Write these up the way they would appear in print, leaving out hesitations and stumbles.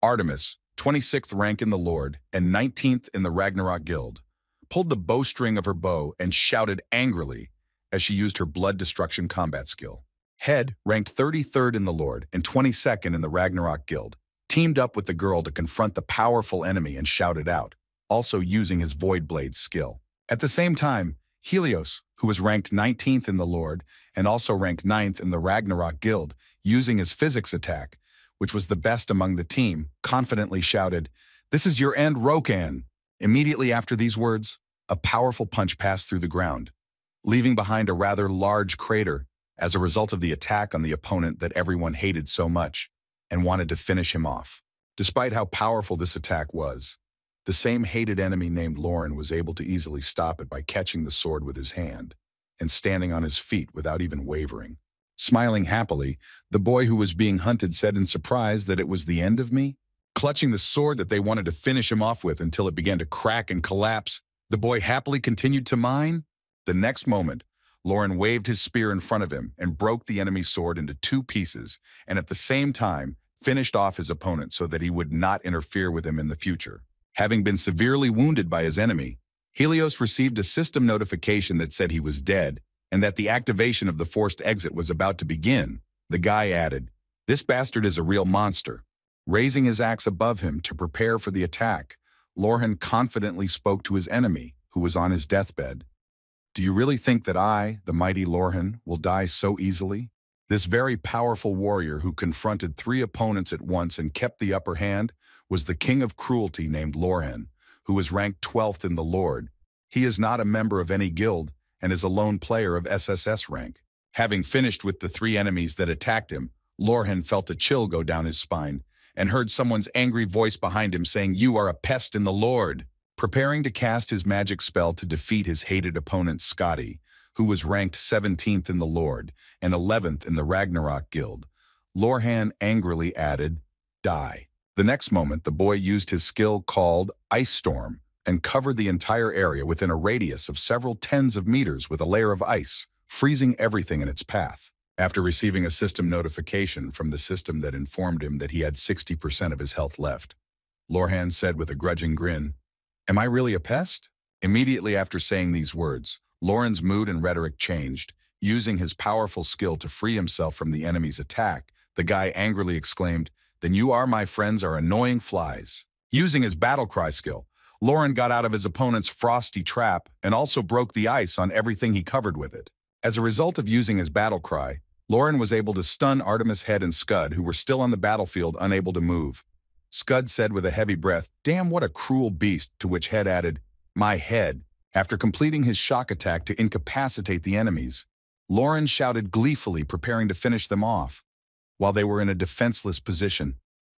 Artemis, 26th rank in the Lord and 19th in the Ragnarok Guild, pulled the bowstring of her bow and shouted angrily as she used her blood destruction combat skill. Head, ranked 33rd in the Lord and 22nd in the Ragnarok Guild, teamed up with the girl to confront the powerful enemy and shouted out, also using his Void Blade skill. At the same time, Helios, who was ranked 19th in the Lord and also ranked 9th in the Ragnarok Guild, using his physics attack, which was the best among the team, confidently shouted, "This is your end, Rokan!" Immediately after these words, a powerful punch passed through the ground, leaving behind a rather large crater as a result of the attack on the opponent that everyone hated so much and wanted to finish him off. Despite how powerful this attack was, the same hated enemy named Lauren was able to easily stop it by catching the sword with his hand and standing on his feet without even wavering. Smiling happily, the boy who was being hunted said in surprise that it was the end of me. Clutching the sword that they wanted to finish him off with until it began to crack and collapse, the boy happily continued to mine. The next moment, Lauren waved his spear in front of him and broke the enemy's sword into 2 pieces, and at the same time finished off his opponent so that he would not interfere with him in the future. Having been severely wounded by his enemy, Helios received a system notification that said he was dead and that the activation of the forced exit was about to begin. The guy added, "This bastard is a real monster." Raising his axe above him to prepare for the attack, Lorhan confidently spoke to his enemy, who was on his deathbed. "Do you really think that I, the mighty Lorhan, will die so easily?" This very powerful warrior who confronted 3 opponents at once and kept the upper hand was the king of cruelty named Lorhan, who was ranked 12th in the Lord. He is not a member of any guild and is a lone player of SSS rank. Having finished with the 3 enemies that attacked him, Lorhan felt a chill go down his spine and heard someone's angry voice behind him saying, "You are a pest in the Lord." Preparing to cast his magic spell to defeat his hated opponent Scotty, who was ranked 17th in the Lord and 11th in the Ragnarok Guild, Lorhan angrily added, "Die." The next moment, the boy used his skill called Ice Storm and covered the entire area within a radius of several tens of meters with a layer of ice, freezing everything in its path. After receiving a system notification from the system that informed him that he had 60% of his health left, Lorhan said with a grudging grin, "Am I really a pest?" Immediately after saying these words, Lauren's mood and rhetoric changed. Using his powerful skill to free himself from the enemy's attack, the guy angrily exclaimed, "Then you are, my friends, are annoying flies." Using his battle cry skill, Lauren got out of his opponent's frosty trap and also broke the ice on everything he covered with it. As a result of using his battle cry, Lauren was able to stun Artemis Head and Scud, who were still on the battlefield unable to move. Scud said with a heavy breath, "Damn, what a cruel beast," to which Head added, "My head." After completing his shock attack to incapacitate the enemies, Lauren shouted gleefully, preparing to finish them off. While they were in a defenseless position,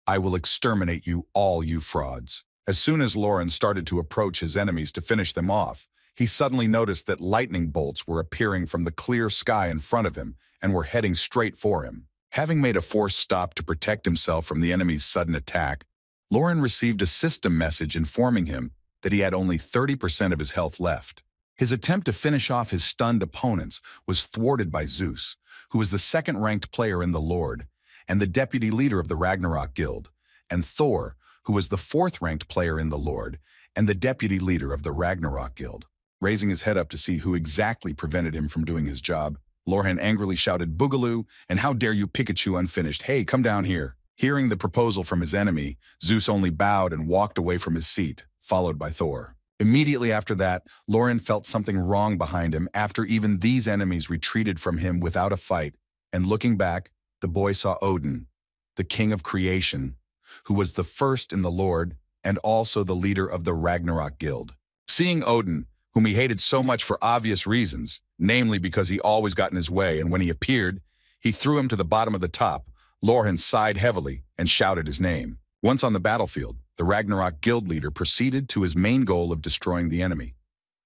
"I will exterminate you all, you frauds." As soon as Lauren started to approach his enemies to finish them off, he suddenly noticed that lightning bolts were appearing from the clear sky in front of him and were heading straight for him. Having made a forced stop to protect himself from the enemy's sudden attack, Lauren received a system message informing him that he had only 30% of his health left. His attempt to finish off his stunned opponents was thwarted by Zeus, who was the 2nd-ranked player in the Lord and the deputy leader of the Ragnarok Guild, and Thor, who was the 4th-ranked player in the Lord and the deputy leader of the Ragnarok Guild. Raising his head up to see who exactly prevented him from doing his job, Lorhan angrily shouted, "Boogaloo, and how dare you Pikachu unfinished? Hey, come down here." Hearing the proposal from his enemy, Zeus only bowed and walked away from his seat, followed by Thor. Immediately after that, Lauren felt something wrong behind him after even these enemies retreated from him without a fight, and looking back, the boy saw Odin, the king of creation, who was the 1st in the Lord and also the leader of the Ragnarok Guild. Seeing Odin, whom he hated so much for obvious reasons, namely because he always got in his way, and when he appeared, he threw him to the bottom of the top, Lorhan sighed heavily and shouted his name. Once on the battlefield, the Ragnarok Guild leader proceeded to his main goal of destroying the enemy,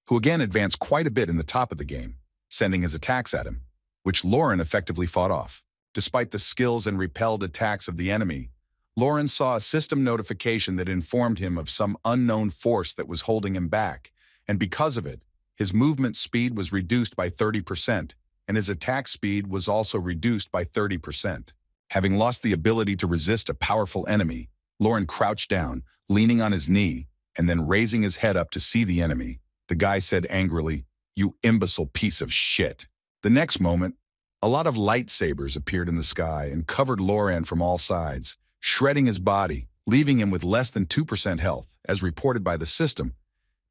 who again advanced quite a bit in the top of the game, sending his attacks at him, which Lauren effectively fought off. Despite the skills and repelled attacks of the enemy, Lauren saw a system notification that informed him of some unknown force that was holding him back, and because of it, his movement speed was reduced by 30%, and his attack speed was also reduced by 30%. Having lost the ability to resist a powerful enemy, Lauren crouched down, leaning on his knee, and then raising his head up to see the enemy. The guy said angrily, "You imbecile piece of shit." The next moment, a lot of lightsabers appeared in the sky and covered Lauren from all sides, shredding his body, leaving him with less than 2% health, as reported by the system,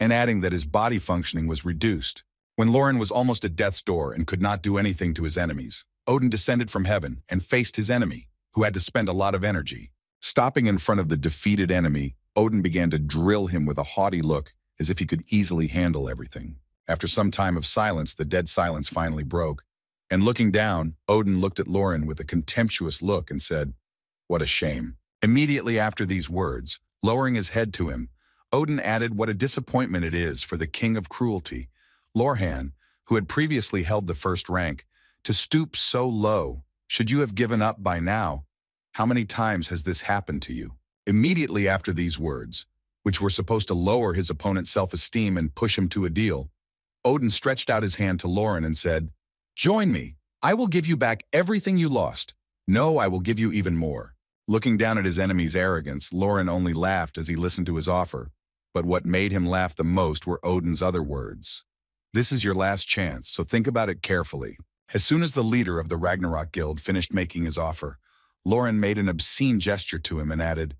and adding that his body functioning was reduced. When Lauren was almost at death's door and could not do anything to his enemies, Odin descended from heaven and faced his enemy, who had to spend a lot of energy. Stopping in front of the defeated enemy, Odin began to drill him with a haughty look, as if he could easily handle everything. After some time of silence, the dead silence finally broke, and looking down, Odin looked at Lauren with a contemptuous look and said, "What a shame." Immediately after these words, lowering his head to him, Odin added what a disappointment it is for the king of cruelty, Lorhan, who had previously held the first rank, to stoop so low. Should you have given up by now? How many times has this happened to you? Immediately after these words, which were supposed to lower his opponent's self-esteem and push him to a deal, Odin stretched out his hand to Lauren and said, "Join me. I will give you back everything you lost. No, I will give you even more." Looking down at his enemy's arrogance, Lauren only laughed as he listened to his offer. But what made him laugh the most were Odin's other words. "This is your last chance, so think about it carefully." As soon as the leader of the Ragnarok Guild finished making his offer, Lauren made an obscene gesture to him and added,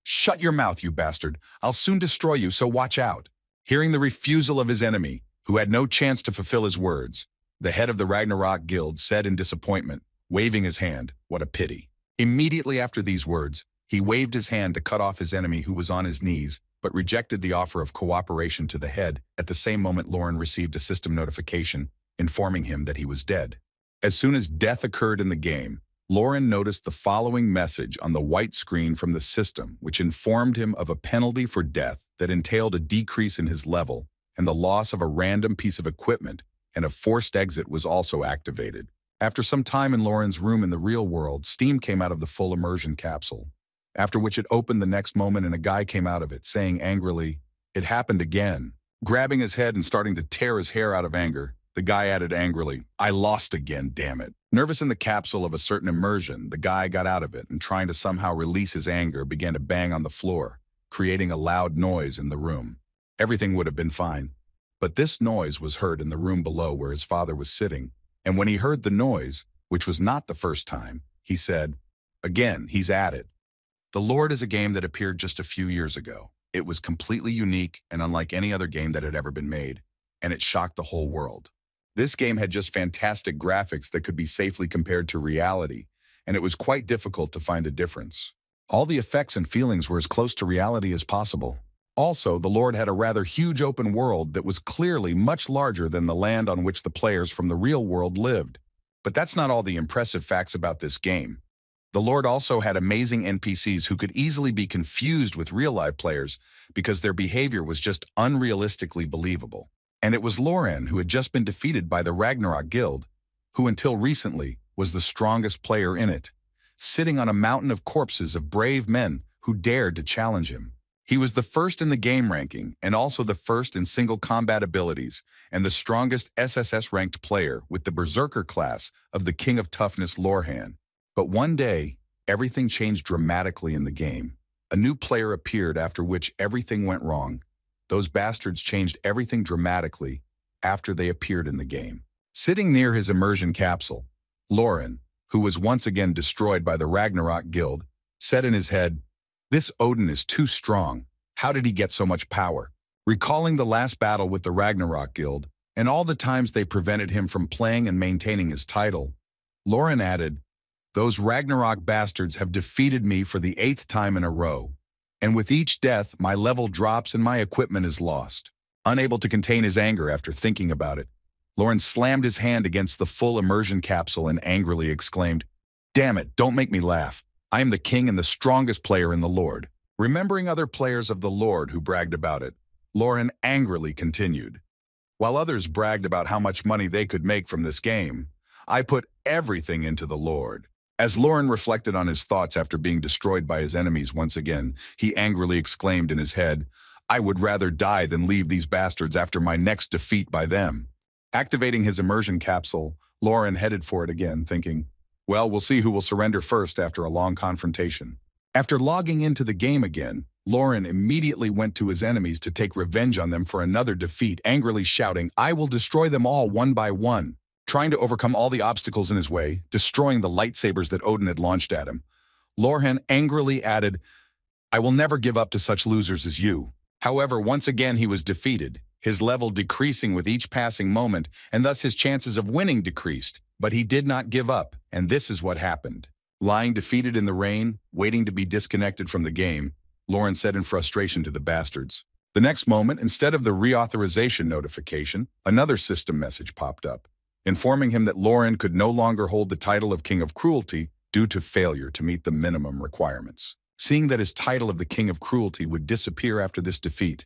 "Shut your mouth, you bastard. I'll soon destroy you, so watch out." Hearing the refusal of his enemy, who had no chance to fulfill his words, the head of the Ragnarok Guild said in disappointment, waving his hand, "What a pity." Immediately after these words, he waved his hand to cut off his enemy who was on his knees, but rejected the offer of cooperation to the head. At the same moment, Lauren received a system notification informing him that he was dead. As soon as death occurred in the game, Lauren noticed the following message on the white screen from the system, which informed him of a penalty for death that entailed a decrease in his level and the loss of a random piece of equipment, and a forced exit was also activated. After some time in Lauren's room in the real world, steam came out of the full immersion capsule, after which it opened the next moment and a guy came out of it, saying angrily, "It happened again." Grabbing his head and starting to tear his hair out of anger, the guy added angrily, "I lost again, damn it." Nervous in the capsule of a certain immersion, the guy got out of it and, trying to somehow release his anger, began to bang on the floor, creating a loud noise in the room. Everything would have been fine, but this noise was heard in the room below where his father was sitting, and when he heard the noise, which was not the first time, he said, "Again, he's at it." The Lord is a game that appeared just a few years ago. It was completely unique and unlike any other game that had ever been made, and it shocked the whole world. This game had just fantastic graphics that could be safely compared to reality, and it was quite difficult to find a difference. All the effects and feelings were as close to reality as possible. Also, the Lord had a rather huge open world that was clearly much larger than the land on which the players from the real world lived. But that's not all the impressive facts about this game. The Lord also had amazing NPCs who could easily be confused with real-life players because their behavior was just unrealistically believable. And it was Lauren, who had just been defeated by the Ragnarok Guild, who until recently was the strongest player in it, sitting on a mountain of corpses of brave men who dared to challenge him. He was the first in the game ranking and also the first in single combat abilities and the strongest SSS-ranked player with the Berserker class of the King of Toughness Lorhan. But one day, everything changed dramatically in the game. A new player appeared, after which everything went wrong. Those bastards changed everything dramatically after they appeared in the game. Sitting near his immersion capsule, Lauren, who was once again destroyed by the Ragnarok Guild, said in his head, "This Odin is too strong. How did he get so much power?" Recalling the last battle with the Ragnarok Guild and all the times they prevented him from playing and maintaining his title, Lauren added, "Those Ragnarok bastards have defeated me for the 8th time in a row, and with each death, my level drops and my equipment is lost." Unable to contain his anger after thinking about it, Lauren slammed his hand against the full immersion capsule and angrily exclaimed, "Damn it, don't make me laugh. I am the king and the strongest player in the Lord." Remembering other players of the Lord who bragged about it, Lauren angrily continued, "While others bragged about how much money they could make from this game, I put everything into the Lord." As Lauren reflected on his thoughts after being destroyed by his enemies once again, he angrily exclaimed in his head, "I would rather die than leave these bastards after my next defeat by them." Activating his immersion capsule, Lauren headed for it again, thinking, "Well, we'll see who will surrender first after a long confrontation." After logging into the game again, Lauren immediately went to his enemies to take revenge on them for another defeat, angrily shouting, "I will destroy them all one by one." Trying to overcome all the obstacles in his way, destroying the lightsabers that Odin had launched at him, Lauren angrily added, "I will never give up to such losers as you." However, once again he was defeated, his level decreasing with each passing moment, and thus his chances of winning decreased. But he did not give up, and this is what happened. Lying defeated in the rain, waiting to be disconnected from the game, Lauren said in frustration to the bastards. The next moment, instead of the reauthorization notification, another system message popped up, informing him that Lauren could no longer hold the title of King of Cruelty due to failure to meet the minimum requirements. Seeing that his title of the King of Cruelty would disappear after this defeat,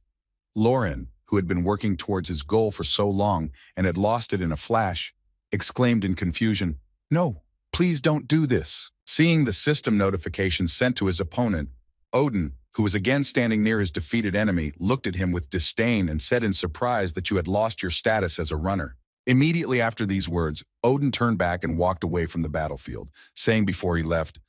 Lauren, who had been working towards his goal for so long and had lost it in a flash, exclaimed in confusion, "No, please don't do this." Seeing the system notification sent to his opponent, Odin, who was again standing near his defeated enemy, looked at him with disdain and said in surprise that you had lost your status as a runner. Immediately after these words, Odin turned back and walked away from the battlefield, saying before he left,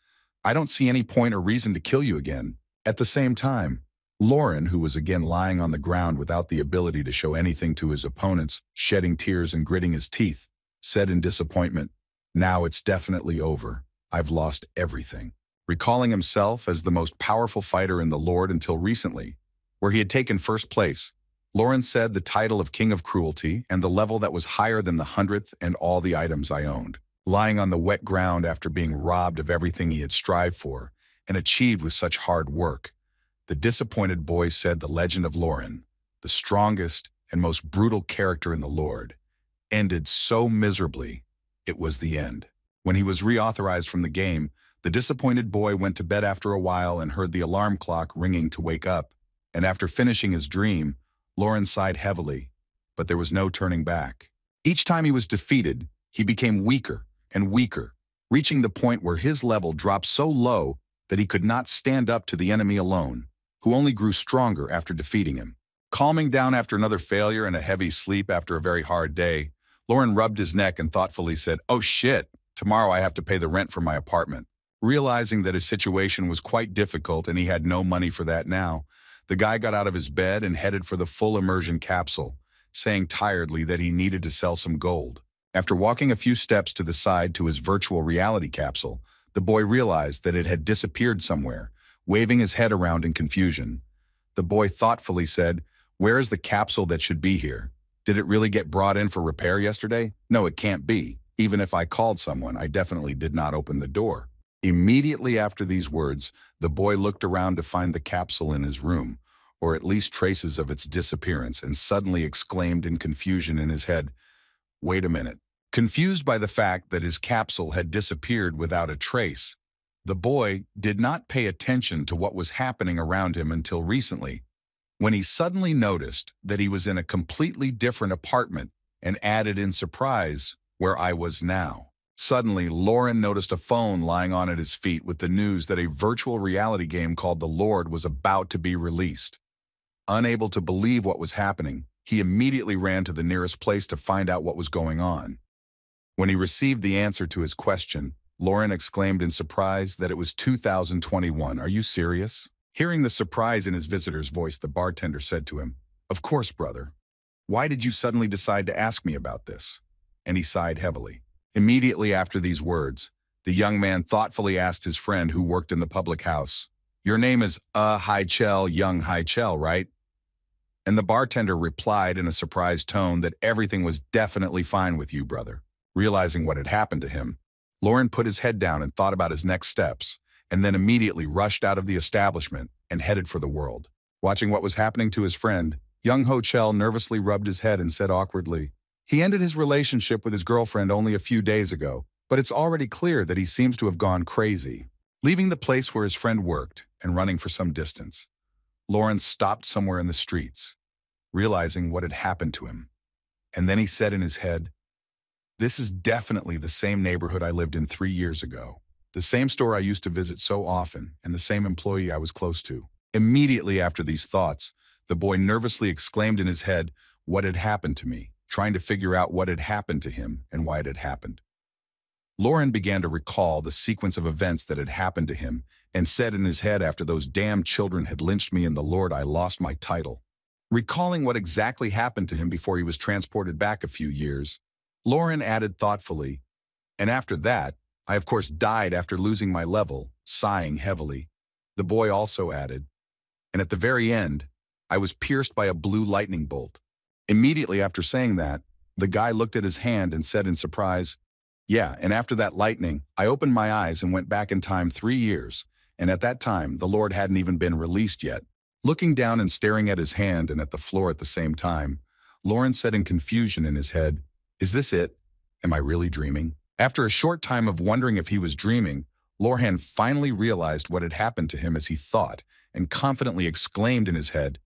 "I don't see any point or reason to kill you again." At the same time, Lauren, who was again lying on the ground without the ability to show anything to his opponents, shedding tears and gritting his teeth, said in disappointment, "Now it's definitely over. I've lost everything." Recalling himself as the most powerful fighter in the Lord until recently, where he had taken first place, Lauren said the title of King of Cruelty and the level that was higher than the 100th and all the items I owned. Lying on the wet ground after being robbed of everything he had strived for and achieved with such hard work, the disappointed boy said the legend of Lauren, the strongest and most brutal character in the Lord, ended so miserably, it was the end. When he was reauthorized from the game, the disappointed boy went to bed after a while and heard the alarm clock ringing to wake up, and after finishing his dream, Lauren sighed heavily, but there was no turning back. Each time he was defeated, he became weaker and weaker, reaching the point where his level dropped so low that he could not stand up to the enemy alone, who only grew stronger after defeating him. Calming down after another failure and a heavy sleep after a very hard day, Lauren rubbed his neck and thoughtfully said, "Oh shit, tomorrow I have to pay the rent for my apartment." Realizing that his situation was quite difficult and he had no money for that now, the guy got out of his bed and headed for the full immersion capsule, saying tiredly that he needed to sell some gold. After walking a few steps to the side to his virtual reality capsule, the boy realized that it had disappeared somewhere, waving his head around in confusion. The boy thoughtfully said, "Where is the capsule that should be here? Did it really get brought in for repair yesterday? No, it can't be. Even if I called someone, I definitely did not open the door." Immediately after these words, the boy looked around to find the capsule in his room, or at least traces of its disappearance, and suddenly exclaimed in confusion in his head, "Wait a minute." Confused by the fact that his capsule had disappeared without a trace, the boy did not pay attention to what was happening around him until recently, when he suddenly noticed that he was in a completely different apartment and added in surprise, "Where I was now." Suddenly, Lauren noticed a phone lying on at his feet with the news that a virtual reality game called The Lord was about to be released. Unable to believe what was happening, he immediately ran to the nearest place to find out what was going on. When he received the answer to his question, Lauren exclaimed in surprise that it was 2021. "Are you serious?" Hearing the surprise in his visitor's voice, the bartender said to him, "Of course, brother. Why did you suddenly decide to ask me about this?" And he sighed heavily. Immediately after these words, the young man thoughtfully asked his friend who worked in the public house, "Your name is Haichel, young Haichel, right?" And the bartender replied in a surprised tone that everything was definitely fine with you, brother. Realizing what had happened to him, Lauren put his head down and thought about his next steps, and then immediately rushed out of the establishment and headed for the world. Watching what was happening to his friend, young Hochel nervously rubbed his head and said awkwardly, "He ended his relationship with his girlfriend only a few days ago, but it's already clear that he seems to have gone crazy." Leaving the place where his friend worked and running for some distance, Lauren stopped somewhere in the streets, realizing what had happened to him. And then he said in his head, "This is definitely the same neighborhood I lived in 3 years ago. The same store I used to visit so often, and the same employee I was close to." Immediately after these thoughts, the boy nervously exclaimed in his head, "What had happened to me?" trying to figure out what had happened to him and why it had happened. Lauren began to recall the sequence of events that had happened to him and said in his head after those damn children had lynched me in the Lord, I lost my title. Recalling what exactly happened to him before he was transported back a few years, Lauren added thoughtfully, and after that, I of course died after losing my level, sighing heavily. The boy also added, and at the very end, I was pierced by a blue lightning bolt. Immediately after saying that, the guy looked at his hand and said in surprise, yeah, and after that lightning, I opened my eyes and went back in time 3 years, and at that time, the Lord hadn't even been released yet. Looking down and staring at his hand and at the floor at the same time, Lauren said in confusion in his head, is this it? Am I really dreaming? After a short time of wondering if he was dreaming, Lorhan finally realized what had happened to him as he thought, and confidently exclaimed in his head,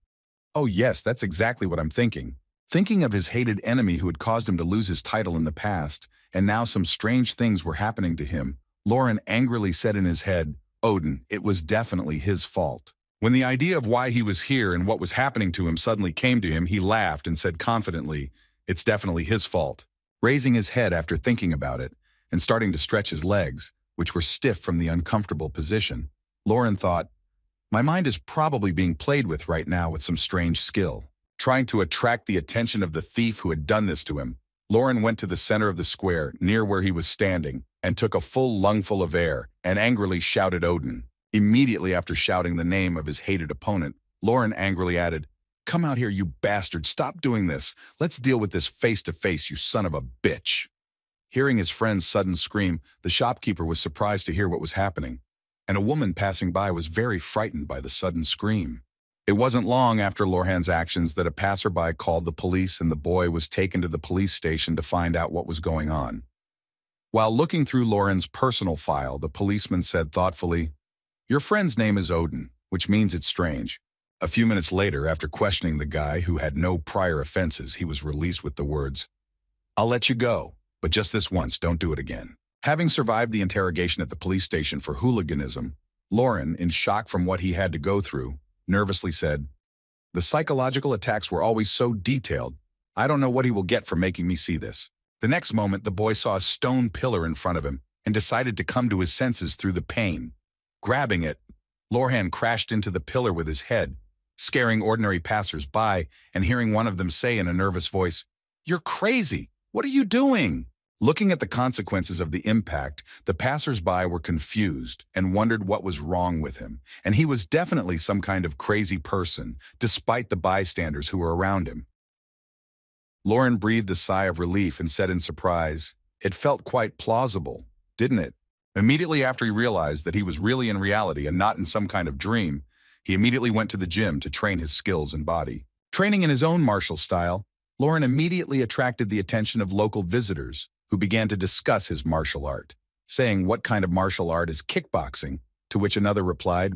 oh yes, that's exactly what I'm thinking. Thinking of his hated enemy who had caused him to lose his title in the past, and now some strange things were happening to him, Lauren angrily said in his head, Odin, it was definitely his fault. When the idea of why he was here and what was happening to him suddenly came to him, he laughed and said confidently, it's definitely his fault. Raising his head after thinking about it, and starting to stretch his legs, which were stiff from the uncomfortable position, Lauren thought, my mind is probably being played with right now with some strange skill. Trying to attract the attention of the thief who had done this to him, Lauren went to the center of the square, near where he was standing, and took a full lungful of air, and angrily shouted Odin. Immediately after shouting the name of his hated opponent, Lauren angrily added, come out here, you bastard, stop doing this. Let's deal with this face to face, you son of a bitch. Hearing his friend's sudden scream, the shopkeeper was surprised to hear what was happening, and a woman passing by was very frightened by the sudden scream. It wasn't long after Lorhan's actions that a passerby called the police and the boy was taken to the police station to find out what was going on. While looking through Lauren's personal file, the policeman said thoughtfully, your friend's name is Odin, which means it's strange. A few minutes later, after questioning the guy who had no prior offenses, he was released with the words, I'll let you go, but just this once, don't do it again. Having survived the interrogation at the police station for hooliganism, Lauren, in shock from what he had to go through, nervously said, the psychological attacks were always so detailed, I don't know what he will get for making me see this. The next moment, the boy saw a stone pillar in front of him and decided to come to his senses through the pain. Grabbing it, Lorhan crashed into the pillar with his head, scaring ordinary passers-by and hearing one of them say in a nervous voice, you're crazy! What are you doing? Looking at the consequences of the impact, the passers-by were confused and wondered what was wrong with him, and he was definitely some kind of crazy person, despite the bystanders who were around him. Lauren breathed a sigh of relief and said in surprise, it felt quite plausible, didn't it? Immediately after he realized that he was really in reality and not in some kind of dream, he immediately went to the gym to train his skills and body. Training in his own martial style, Lauren immediately attracted the attention of local visitors who began to discuss his martial art, saying what kind of martial art is kickboxing, to which another replied,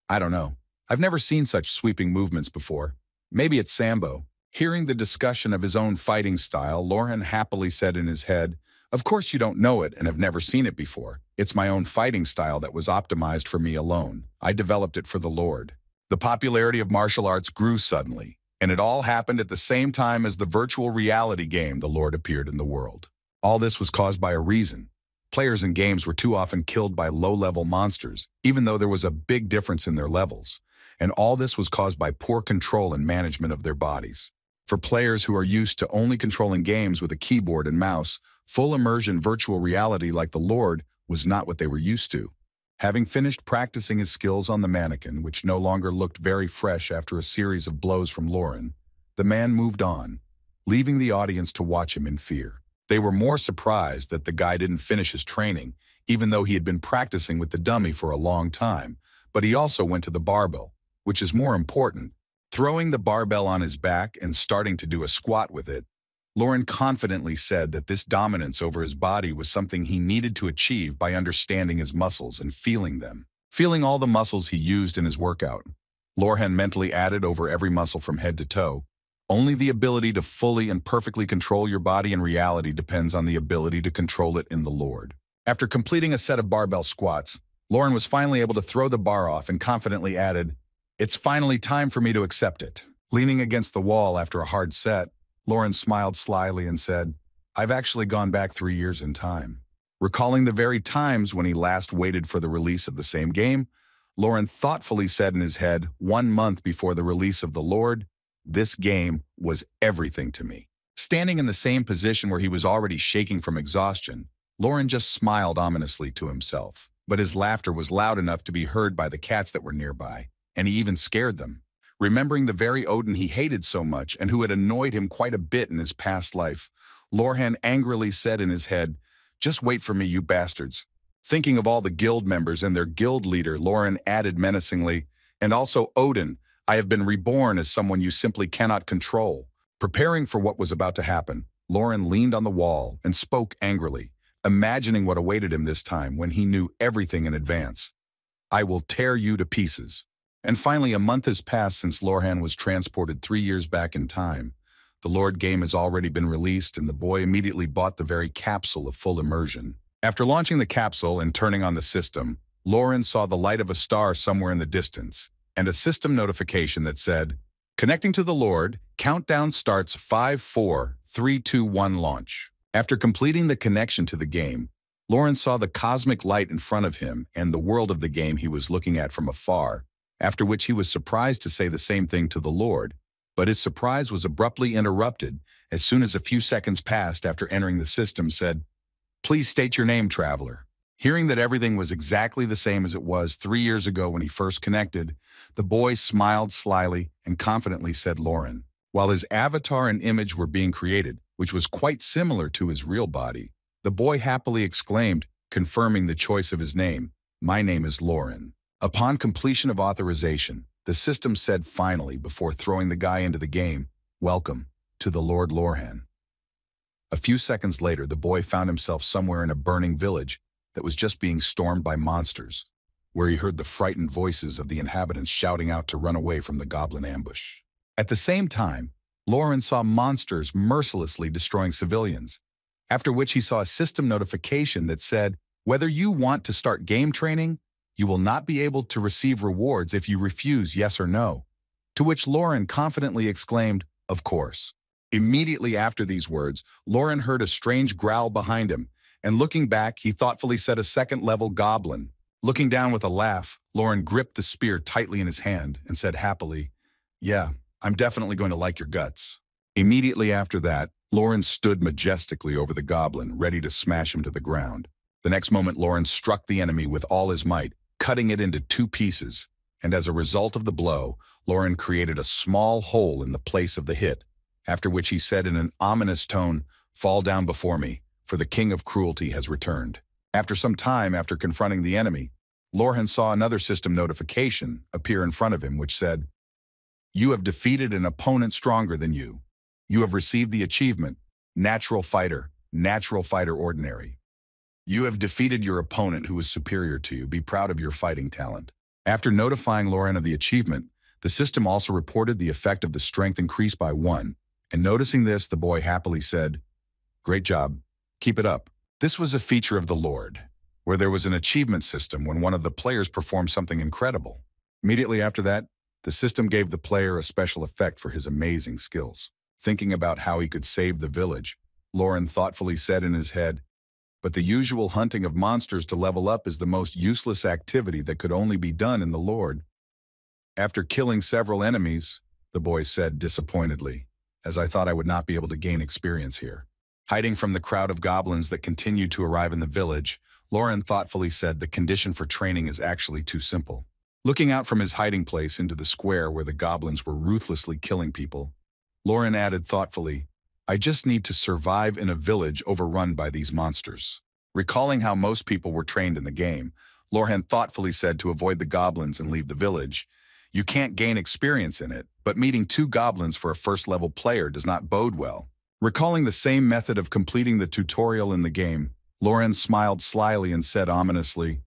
I don't know. I've never seen such sweeping movements before. Maybe it's Sambo. Hearing the discussion of his own fighting style, Lauren happily said in his head, of course you don't know it and have never seen it before. It's my own fighting style that was optimized for me alone. I developed it for the Lord. The popularity of martial arts grew suddenly, and it all happened at the same time as the virtual reality game The Lord appeared in the world. All this was caused by a reason. Players in games were too often killed by low-level monsters, even though there was a big difference in their levels. And all this was caused by poor control and management of their bodies. For players who are used to only controlling games with a keyboard and mouse, full immersion virtual reality like the Lord was not what they were used to. Having finished practicing his skills on the mannequin, which no longer looked very fresh after a series of blows from Lauren, the man moved on, leaving the audience to watch him in fear. They were more surprised that the guy didn't finish his training, even though he had been practicing with the dummy for a long time, but he also went to the barbell, which is more important. Throwing the barbell on his back and starting to do a squat with it, Lauren confidently said that this dominance over his body was something he needed to achieve by understanding his muscles and feeling them. Feeling all the muscles he used in his workout, Lauren mentally added over every muscle from head to toe, only the ability to fully and perfectly control your body in reality depends on the ability to control it in the Lord. After completing a set of barbell squats, Lauren was finally able to throw the bar off and confidently added, it's finally time for me to accept it. Leaning against the wall after a hard set, Lauren smiled slyly and said, I've actually gone back 3 years in time. Recalling the very times when he last waited for the release of the same game, Lauren thoughtfully said in his head 1 month before the release of The Lord, "This game was everything to me." Standing in the same position where he was already shaking from exhaustion, Lauren just smiled ominously to himself. But his laughter was loud enough to be heard by the cats that were nearby, and he even scared them. Remembering the very Odin he hated so much and who had annoyed him quite a bit in his past life, Lorhan angrily said in his head, "Just wait for me, you bastards." Thinking of all the guild members and their guild leader, Lauren added menacingly, "And also Odin, I have been reborn as someone you simply cannot control." Preparing for what was about to happen, Lauren leaned on the wall and spoke angrily, imagining what awaited him this time when he knew everything in advance. "I will tear you to pieces." And finally, a month has passed since Lorhan was transported 3 years back in time. The Lord game has already been released, and the boy immediately bought the very capsule of full immersion. After launching the capsule and turning on the system, Lauren saw the light of a star somewhere in the distance, and a system notification that said, "Connecting to the Lord, countdown starts 5, 4, 3, 2, 1 launch." After completing the connection to the game, Lauren saw the cosmic light in front of him and the world of the game he was looking at from afar, after which he was surprised to say the same thing to the Lord, but his surprise was abruptly interrupted as soon as a few seconds passed after entering the system said, "Please state your name, traveler." Hearing that everything was exactly the same as it was 3 years ago when he first connected, the boy smiled slyly and confidently said Lauren. While his avatar and image were being created, which was quite similar to his real body, the boy happily exclaimed, confirming the choice of his name, "My name is Lauren." Upon completion of authorization, the system said finally before throwing the guy into the game, "Welcome to the Lord Lorhan." A few seconds later, the boy found himself somewhere in a burning village that was just being stormed by monsters, where he heard the frightened voices of the inhabitants shouting out to run away from the goblin ambush. At the same time, Lauren saw monsters mercilessly destroying civilians, after which he saw a system notification that said, "Whether you want to start game training, you will not be able to receive rewards if you refuse yes or no." To which Lauren confidently exclaimed, "Of course." Immediately after these words, Lauren heard a strange growl behind him, and looking back, he thoughtfully said a second-level goblin. Looking down with a laugh, Lauren gripped the spear tightly in his hand and said happily, "Yeah, I'm definitely going to like your guts." Immediately after that, Lauren stood majestically over the goblin, ready to smash him to the ground. The next moment, Lauren struck the enemy with all his might, cutting it into 2 pieces, and as a result of the blow, Lauren created a small hole in the place of the hit, after which he said in an ominous tone, "Fall down before me, for the king of cruelty has returned." After some time after confronting the enemy, Lorhan saw another system notification appear in front of him which said, "You have defeated an opponent stronger than you. You have received the achievement, Natural Fighter Ordinary. You have defeated your opponent who is superior to you. Be proud of your fighting talent." After notifying Lauren of the achievement, the system also reported the effect of the strength increase by 1, and noticing this, the boy happily said, "Great job. Keep it up." This was a feature of the Lord, where there was an achievement system when one of the players performed something incredible. Immediately after that, the system gave the player a special effect for his amazing skills. Thinking about how he could save the village, Lauren thoughtfully said in his head, "But the usual hunting of monsters to level up is the most useless activity that could only be done in the Lord." After killing several enemies, the boy said disappointedly, "As I thought I would not be able to gain experience here." Hiding from the crowd of goblins that continued to arrive in the village, Lauren thoughtfully said the condition for training is actually too simple. Looking out from his hiding place into the square where the goblins were ruthlessly killing people, Lauren added thoughtfully, "I just need to survive in a village overrun by these monsters." Recalling how most people were trained in the game, Lauren thoughtfully said to avoid the goblins and leave the village, "You can't gain experience in it, but meeting 2 goblins for a first-level player does not bode well." Recalling the same method of completing the tutorial in the game, Lauren smiled slyly and said ominously,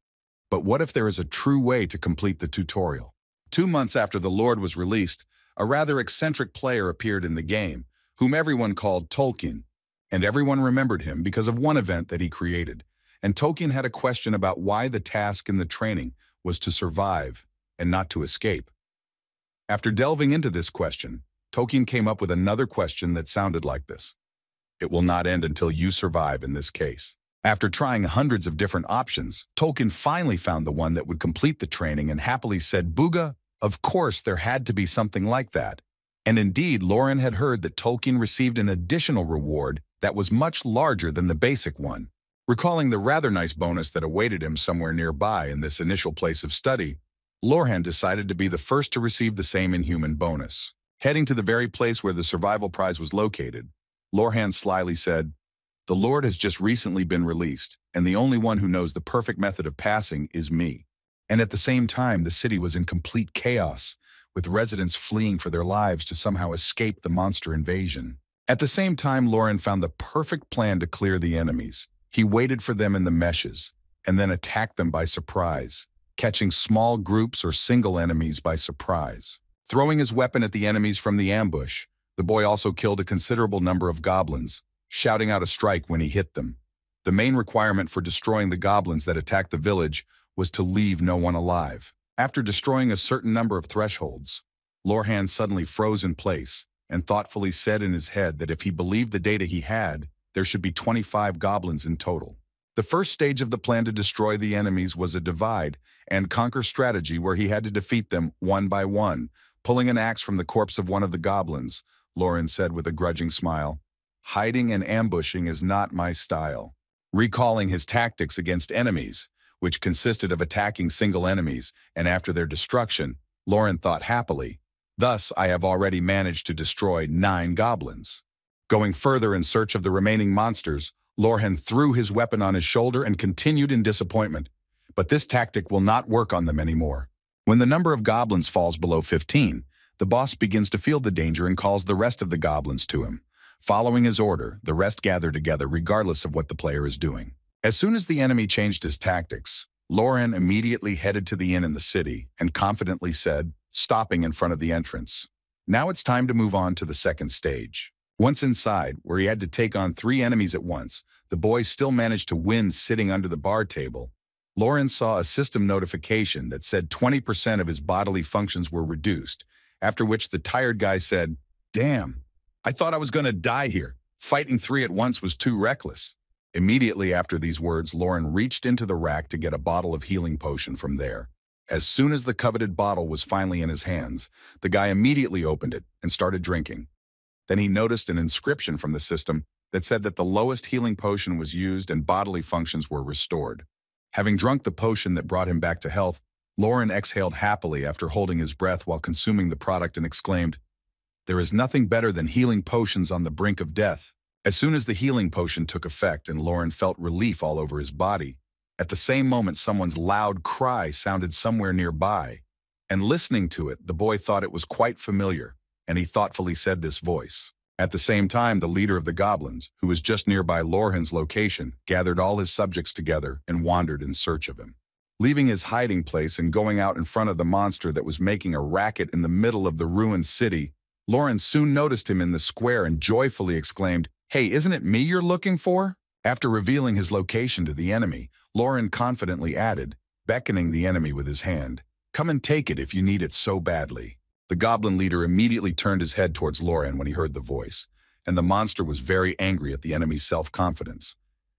"But what if there is a true way to complete the tutorial?" 2 months after The Lord was released, a rather eccentric player appeared in the game, whom everyone called Tolkien, and everyone remembered him because of one event that he created. And Tolkien had a question about why the task in the training was to survive and not to escape. After delving into this question, Tolkien came up with another question that sounded like this: "It will not end until you survive in this case." After trying hundreds of different options, Tolkien finally found the one that would complete the training and happily said, "Booga, of course there had to be something like that." And indeed, Lauren had heard that Tolkien received an additional reward that was much larger than the basic one. Recalling the rather nice bonus that awaited him somewhere nearby in this initial place of study, Lorhan decided to be the first to receive the same inhuman bonus. Heading to the very place where the survival prize was located, Lorhan slyly said, "The Lord has just recently been released, and the only one who knows the perfect method of passing is me." And at the same time, the city was in complete chaos, with residents fleeing for their lives to somehow escape the monster invasion. At the same time, Lauren found the perfect plan to clear the enemies. He waited for them in the meshes, and then attacked them by surprise, catching small groups or single enemies by surprise. Throwing his weapon at the enemies from the ambush, the boy also killed a considerable number of goblins, shouting out a strike when he hit them. The main requirement for destroying the goblins that attacked the village was to leave no one alive. After destroying a certain number of thresholds, Lorhan suddenly froze in place and thoughtfully said in his head that if he believed the data he had, there should be 25 goblins in total. The first stage of the plan to destroy the enemies was a divide and conquer strategy where he had to defeat them one by one, pulling an axe from the corpse of one of the goblins. Lauren said with a grudging smile, "Hiding and ambushing is not my style." Recalling his tactics against enemies, which consisted of attacking single enemies, and after their destruction, Lauren thought happily, "Thus I have already managed to destroy 9 goblins." Going further in search of the remaining monsters, Lorhan threw his weapon on his shoulder and continued in disappointment. But this tactic will not work on them anymore. When the number of goblins falls below 15, the boss begins to feel the danger and calls the rest of the goblins to him. Following his order, the rest gather together regardless of what the player is doing. As soon as the enemy changed his tactics, Lauren immediately headed to the inn in the city and confidently said, stopping in front of the entrance, "Now it's time to move on to the second stage." Once inside, where he had to take on 3 enemies at once, the boy still managed to win sitting under the bar table. Lauren saw a system notification that said 20% of his bodily functions were reduced, after which the tired guy said, "Damn, I thought I was going to die here. Fighting 3 at once was too reckless." Immediately after these words, Lauren reached into the rack to get a bottle of healing potion from there. As soon as the coveted bottle was finally in his hands, the guy immediately opened it and started drinking. Then he noticed an inscription from the system that said that the lowest healing potion was used and bodily functions were restored. Having drunk the potion that brought him back to health, Lauren exhaled happily after holding his breath while consuming the product and exclaimed, "There is nothing better than healing potions on the brink of death." As soon as the healing potion took effect and Lauren felt relief all over his body, at the same moment someone's loud cry sounded somewhere nearby, and listening to it, the boy thought it was quite familiar, and he thoughtfully said this voice. At the same time, the leader of the goblins, who was just nearby Lorhan's location, gathered all his subjects together and wandered in search of him. Leaving his hiding place and going out in front of the monster that was making a racket in the middle of the ruined city, Lauren soon noticed him in the square and joyfully exclaimed, "Hey, isn't it me you're looking for?" After revealing his location to the enemy, Lauren confidently added, beckoning the enemy with his hand, "Come and take it if you need it so badly." The goblin leader immediately turned his head towards Lauren when he heard the voice, and the monster was very angry at the enemy's self-confidence.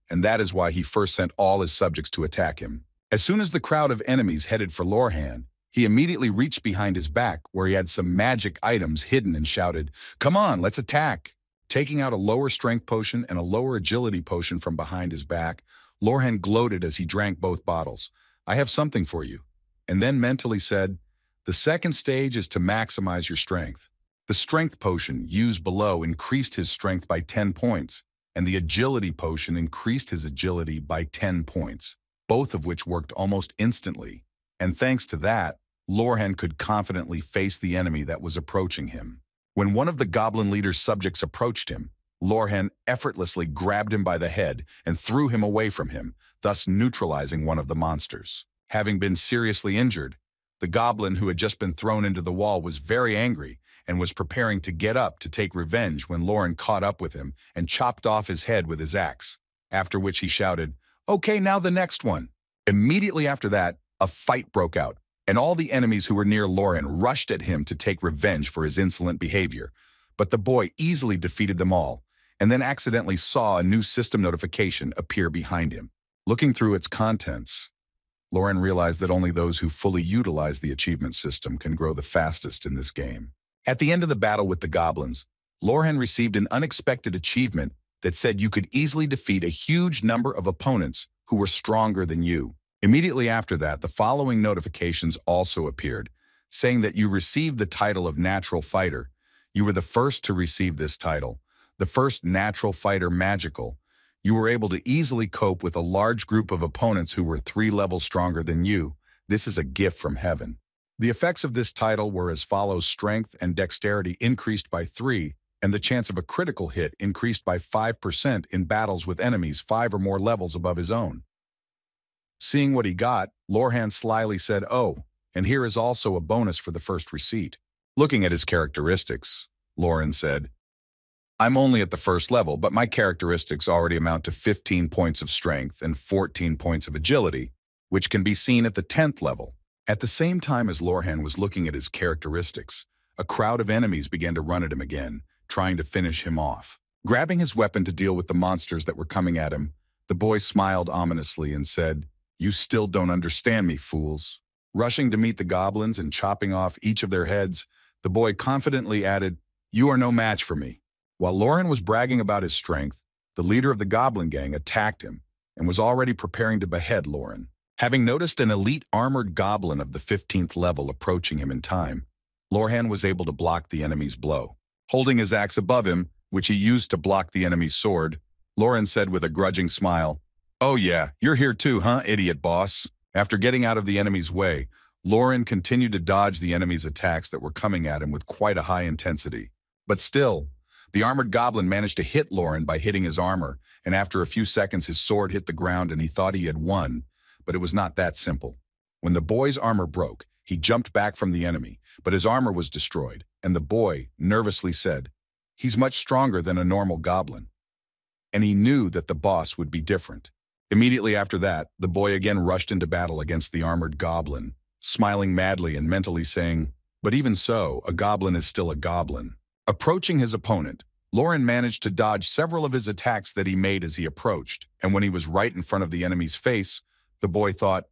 And that is why he first sent all his subjects to attack him. As soon as the crowd of enemies headed for Lorhan, he immediately reached behind his back where he had some magic items hidden and shouted, "Come on, let's attack!" Taking out a lower strength potion and a lower agility potion from behind his back, Lorhan gloated as he drank both bottles. "I have something for you," and then mentally said, "The second stage is to maximize your strength." The strength potion used below increased his strength by 10 points, and the agility potion increased his agility by 10 points, both of which worked almost instantly. And thanks to that, Lorhan could confidently face the enemy that was approaching him. When one of the goblin leader's subjects approached him, Lorhan effortlessly grabbed him by the head and threw him away from him, thus neutralizing one of the monsters. Having been seriously injured, the goblin who had just been thrown into the wall was very angry and was preparing to get up to take revenge when Lauren caught up with him and chopped off his head with his axe, after which he shouted, "Okay, now the next one." Immediately after that, a fight broke out, and all the enemies who were near Lauren rushed at him to take revenge for his insolent behavior. But the boy easily defeated them all, and then accidentally saw a new system notification appear behind him. Looking through its contents, Lauren realized that only those who fully utilize the achievement system can grow the fastest in this game. At the end of the battle with the goblins, Lauren received an unexpected achievement that said you could easily defeat a huge number of opponents who were stronger than you. Immediately after that, the following notifications also appeared, saying that you received the title of Natural Fighter. You were the first to receive this title, the first Natural Fighter Magical. You were able to easily cope with a large group of opponents who were 3 levels stronger than you. This is a gift from heaven. The effects of this title were as follows: strength and dexterity increased by 3, and the chance of a critical hit increased by 5% in battles with enemies 5 or more levels above his own. Seeing what he got, Lorhan slyly said, "Oh, and here is also a bonus for the first receipt." Looking at his characteristics, Lauren said, "I'm only at the first level, but my characteristics already amount to 15 points of strength and 14 points of agility, which can be seen at the 10th level." At the same time as Lorhan was looking at his characteristics, a crowd of enemies began to run at him again, trying to finish him off. Grabbing his weapon to deal with the monsters that were coming at him, the boy smiled ominously and said, "You still don't understand me, fools." Rushing to meet the goblins and chopping off each of their heads, the boy confidently added, "You are no match for me." While Lauren was bragging about his strength, the leader of the goblin gang attacked him and was already preparing to behead Lauren. Having noticed an elite armored goblin of the 15th level approaching him in time, Lorhan was able to block the enemy's blow. Holding his axe above him, which he used to block the enemy's sword, Lauren said with a grudging smile, "Oh yeah, you're here too, huh, idiot boss?" After getting out of the enemy's way, Lauren continued to dodge the enemy's attacks that were coming at him with quite a high intensity. But still, the armored goblin managed to hit Lauren by hitting his armor, and after a few seconds his sword hit the ground and he thought he had won, but it was not that simple. When the boy's armor broke, he jumped back from the enemy, but his armor was destroyed, and the boy nervously said, "He's much stronger than a normal goblin." And he knew that the boss would be different. Immediately after that, the boy again rushed into battle against the armored goblin, smiling madly and mentally saying, "But even so, a goblin is still a goblin." Approaching his opponent, Lauren managed to dodge several of his attacks that he made as he approached, and when he was right in front of the enemy's face, the boy thought,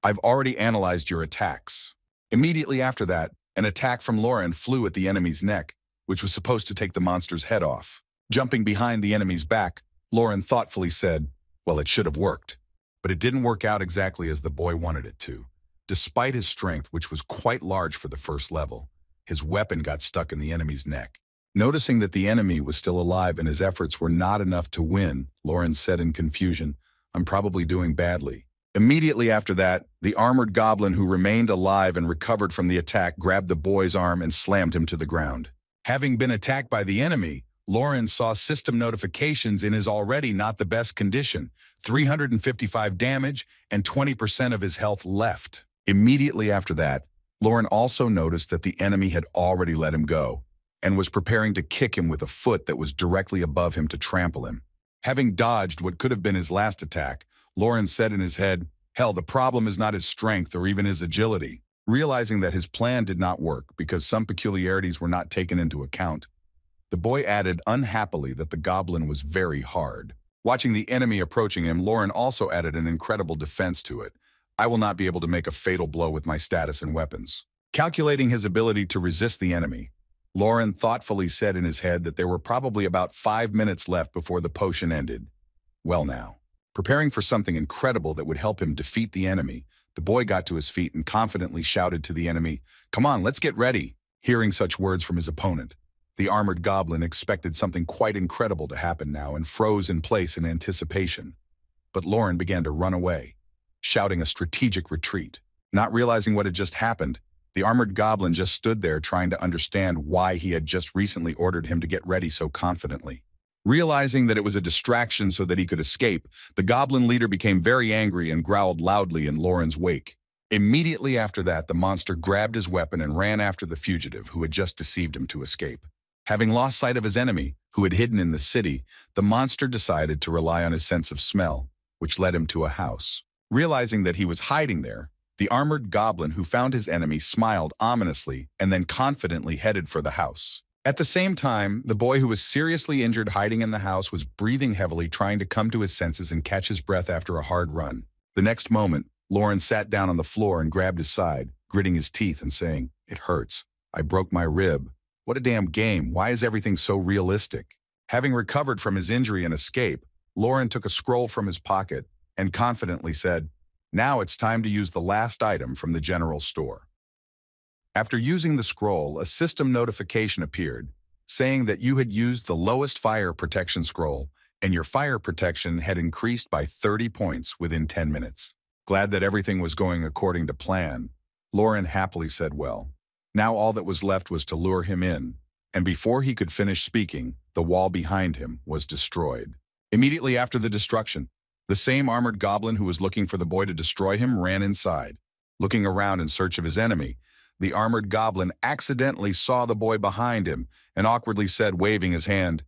"I've already analyzed your attacks." Immediately after that, an attack from Lauren flew at the enemy's neck, which was supposed to take the monster's head off. Jumping behind the enemy's back, Lauren thoughtfully said, "Well, it should have worked." But it didn't work out exactly as the boy wanted it to. Despite his strength, which was quite large for the first level, his weapon got stuck in the enemy's neck. Noticing that the enemy was still alive and his efforts were not enough to win, Lauren said in confusion, "I'm probably doing badly." Immediately after that, the armored goblin who remained alive and recovered from the attack grabbed the boy's arm and slammed him to the ground. Having been attacked by the enemy, Lauren saw system notifications in his already not the best condition, 355 damage and 20% of his health left. Immediately after that, Lauren also noticed that the enemy had already let him go and was preparing to kick him with a foot that was directly above him to trample him. Having dodged what could have been his last attack, Lauren said in his head, "Hell, the problem is not his strength or even his agility." Realizing that his plan did not work because some peculiarities were not taken into account, the boy added unhappily that the goblin was very hard. Watching the enemy approaching him, Lauren also added an incredible defense to it. "I will not be able to make a fatal blow with my status and weapons." Calculating his ability to resist the enemy, Lauren thoughtfully said in his head that there were probably about 5 minutes left before the potion ended. Well now, preparing for something incredible that would help him defeat the enemy, the boy got to his feet and confidently shouted to the enemy, "Come on, let's get ready." Hearing such words from his opponent, the armored goblin expected something quite incredible to happen now and froze in place in anticipation. But Lauren began to run away, shouting a strategic retreat. Not realizing what had just happened, the armored goblin just stood there trying to understand why he had just recently ordered him to get ready so confidently. Realizing that it was a distraction so that he could escape, the goblin leader became very angry and growled loudly in Lauren's wake. Immediately after that, the monster grabbed his weapon and ran after the fugitive who had just deceived him to escape. Having lost sight of his enemy, who had hidden in the city, the monster decided to rely on his sense of smell, which led him to a house. Realizing that he was hiding there, the armored goblin who found his enemy smiled ominously and then confidently headed for the house. At the same time, the boy who was seriously injured hiding in the house was breathing heavily, trying to come to his senses and catch his breath after a hard run. The next moment, Lauren sat down on the floor and grabbed his side, gritting his teeth and saying, "It hurts. I broke my rib. What a damn game. Why is everything so realistic?" Having recovered from his injury and escape, Lauren took a scroll from his pocket and confidently said, "Now it's time to use the last item from the general store." After using the scroll, a system notification appeared, saying that you had used the lowest fire protection scroll and your fire protection had increased by 30 points within 10 minutes. Glad that everything was going according to plan, Lauren happily said, "Well." Now all that was left was to lure him in, and before he could finish speaking, the wall behind him was destroyed. Immediately after the destruction, the same armored goblin who was looking for the boy to destroy him ran inside. Looking around in search of his enemy, the armored goblin accidentally saw the boy behind him and awkwardly said, waving his hand,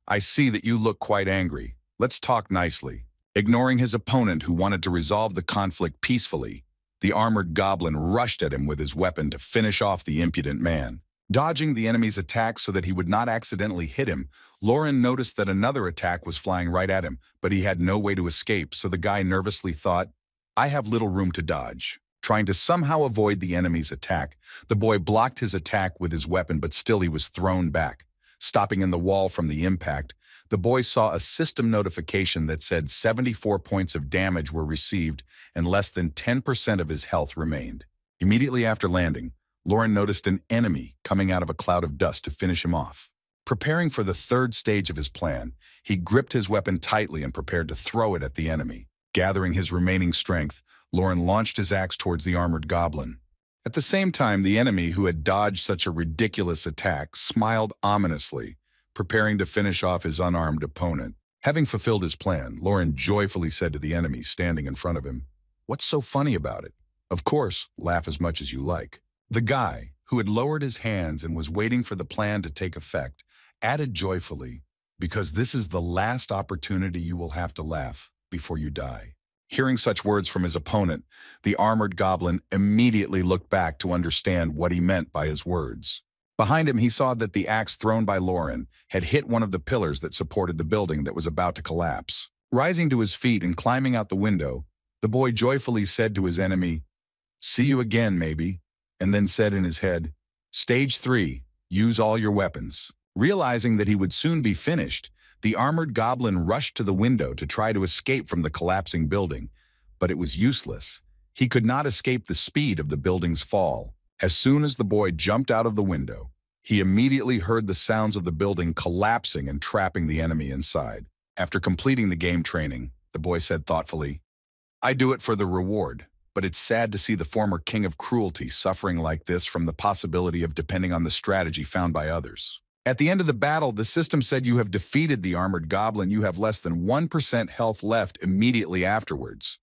"I see that you look quite angry. Let's talk nicely." Ignoring his opponent who wanted to resolve the conflict peacefully, the armored goblin rushed at him with his weapon to finish off the impudent man. Dodging the enemy's attack so that he would not accidentally hit him, Lauren noticed that another attack was flying right at him, but he had no way to escape, so the guy nervously thought, "I have little room to dodge." Trying to somehow avoid the enemy's attack, the boy blocked his attack with his weapon, but still he was thrown back. Stopping in the wall from the impact, the boy saw a system notification that said 74 points of damage were received and less than 10% of his health remained. Immediately after landing, Lauren noticed an enemy coming out of a cloud of dust to finish him off. Preparing for the third stage of his plan, he gripped his weapon tightly and prepared to throw it at the enemy. Gathering his remaining strength, Lauren launched his axe towards the armored goblin. At the same time, the enemy, who had dodged such a ridiculous attack, smiled ominously, preparing to finish off his unarmed opponent. Having fulfilled his plan, Lauren joyfully said to the enemy standing in front of him, "What's so funny about it? Of course, laugh as much as you like." The guy, who had lowered his hands and was waiting for the plan to take effect, added joyfully, "Because this is the last opportunity you will have to laugh before you die." Hearing such words from his opponent, the armored goblin immediately looked back to understand what he meant by his words. Behind him, he saw that the axe thrown by Lauren had hit one of the pillars that supported the building that was about to collapse. Rising to his feet and climbing out the window, the boy joyfully said to his enemy, "See you again, maybe," and then said in his head, "Stage 3, use all your weapons." Realizing that he would soon be finished, the armored goblin rushed to the window to try to escape from the collapsing building, but it was useless. He could not escape the speed of the building's fall. As soon as the boy jumped out of the window, he immediately heard the sounds of the building collapsing and trapping the enemy inside. After completing the game training, the boy said thoughtfully, "I do it for the reward, but it's sad to see the former king of cruelty suffering like this from the possibility of depending on the strategy found by others." At the end of the battle, the system said you have defeated the armored goblin. You have less than 1% health left immediately afterwards.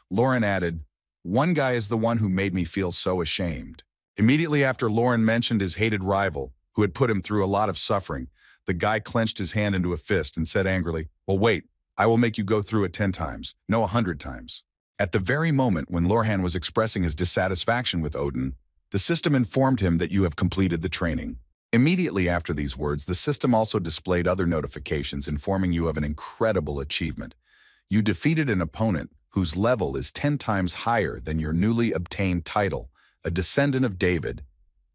Lauren added, "One guy is the one who made me feel so ashamed." Immediately after Lauren mentioned his hated rival, who had put him through a lot of suffering, the guy clenched his hand into a fist and said angrily, "Well, wait, I will make you go through it 10 times, no 100 times. At the very moment when Lorhan was expressing his dissatisfaction with Odin, the system informed him that you have completed the training. Immediately after these words, the system also displayed other notifications informing you of an incredible achievement. You defeated an opponent whose level is 10 times higher than your newly obtained title, a descendant of David,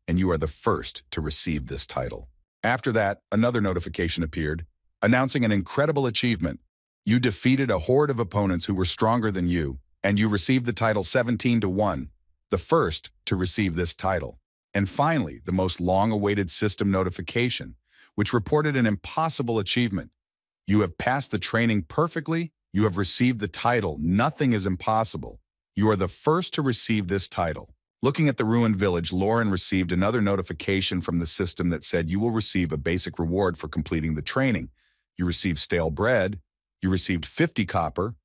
and you are the first to receive this title. After that, another notification appeared, announcing an incredible achievement. You defeated a horde of opponents who were stronger than you, and you received the title 17-1, the first to receive this title. And finally, the most long-awaited system notification, which reported an impossible achievement. You have passed the training perfectly. You have received the title. Nothing is impossible. You are the first to receive this title. Looking at the ruined village, Lauren received another notification from the system that said you will receive a basic reward for completing the training. You received stale bread. You received 50 copper.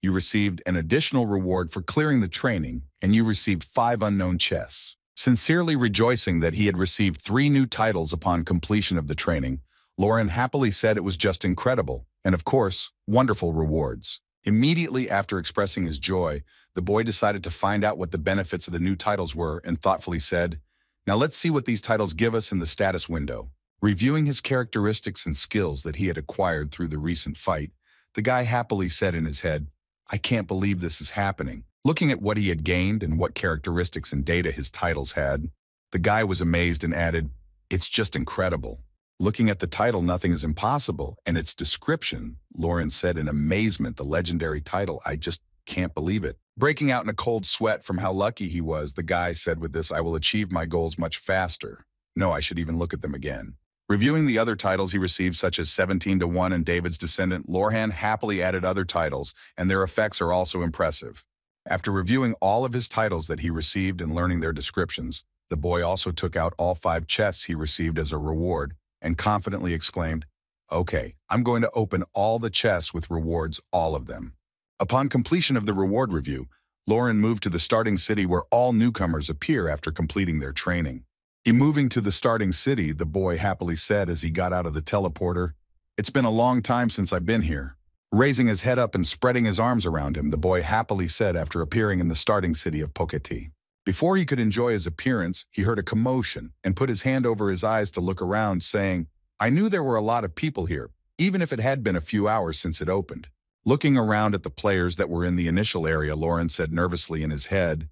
You received an additional reward for clearing the training, and you received 5 unknown chests. Sincerely rejoicing that he had received 3 new titles upon completion of the training, Lauren happily said it was just incredible, and of course, wonderful rewards. Immediately after expressing his joy, the boy decided to find out what the benefits of the new titles were and thoughtfully said, "Now let's see what these titles give us in the status window." Reviewing his characteristics and skills that he had acquired through the recent fight, the guy happily said in his head, "I can't believe this is happening." Looking at what he had gained and what characteristics and data his titles had, the guy was amazed and added, "It's just incredible." Looking at the title, "Nothing is Impossible," and its description, Lauren said in amazement, "The legendary title, I just can't believe it." Breaking out in a cold sweat from how lucky he was, the guy said with this, "I will achieve my goals much faster. No, I should even look at them again." Reviewing the other titles he received, such as 17-1 and David's Descendant, Lorhan happily added other titles, and their effects are also impressive. After reviewing all of his titles that he received and learning their descriptions, the boy also took out all 5 chests he received as a reward and confidently exclaimed, "Okay, I'm going to open all the chests with rewards, all of them." Upon completion of the reward review, Lauren moved to the starting city where all newcomers appear after completing their training. Moving to the starting city, the boy happily said as he got out of the teleporter, "It's been a long time since I've been here." Raising his head up and spreading his arms around him, the boy happily said after appearing in the starting city of Poketi. Before he could enjoy his appearance, he heard a commotion and put his hand over his eyes to look around, saying, "I knew there were a lot of people here, even if it had been a few hours since it opened." Looking around at the players that were in the initial area, Lauren said nervously in his head,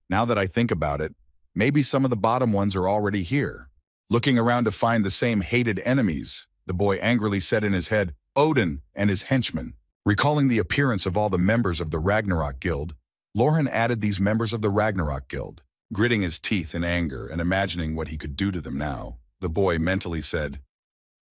"Now that I think about it, maybe some of the bottom ones are already here." Looking around to find the same hated enemies, the boy angrily said in his head, "Odin and his henchmen." Recalling the appearance of all the members of the Ragnarok Guild, Lauren added these members of the Ragnarok Guild. Gritting his teeth in anger and imagining what he could do to them now, the boy mentally said,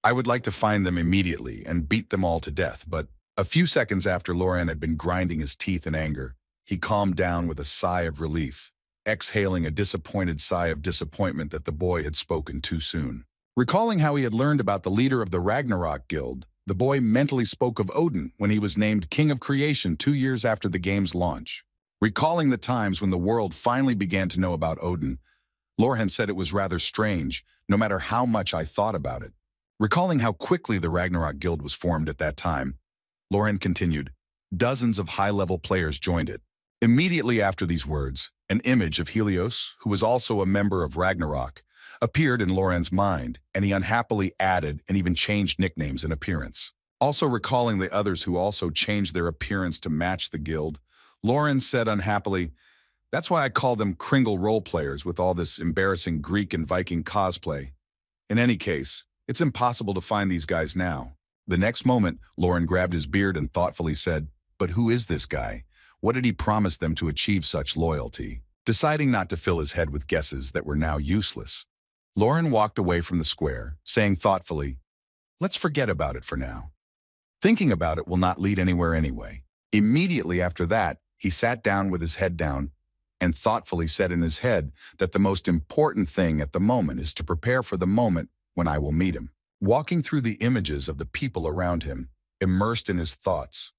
"I would like to find them immediately and beat them all to death," but a few seconds after Lauren had been grinding his teeth in anger, he calmed down with a sigh of relief, exhaling a disappointed sigh of disappointment that the boy had spoken too soon. Recalling how he had learned about the leader of the Ragnarok Guild, the boy mentally spoke of Odin when he was named King of Creation 2 years after the game's launch. Recalling the times when the world finally began to know about Odin, Lauren said it was rather strange, no matter how much I thought about it. Recalling how quickly the Ragnarok Guild was formed at that time, Lauren continued, "Dozens of high-level players joined it." Immediately after these words, an image of Helios, who was also a member of Ragnarok, appeared in Lauren's mind, and he unhappily added and even changed nicknames and appearance. Also recalling the others who also changed their appearance to match the guild, Lauren said unhappily, "That's why I call them Kringle role players with all this embarrassing Greek and Viking cosplay. In any case, it's impossible to find these guys now." The next moment, Lauren grabbed his beard and thoughtfully said, "But who is this guy? What did he promise them to achieve such loyalty?" Deciding not to fill his head with guesses that were now useless, Lauren walked away from the square, saying thoughtfully, "Let's forget about it for now. Thinking about it will not lead anywhere anyway." Immediately after that, he sat down with his head down and thoughtfully said in his head that the most important thing at the moment is to prepare for the moment when I will meet him. Walking through the images of the people around him, immersed in his thoughts,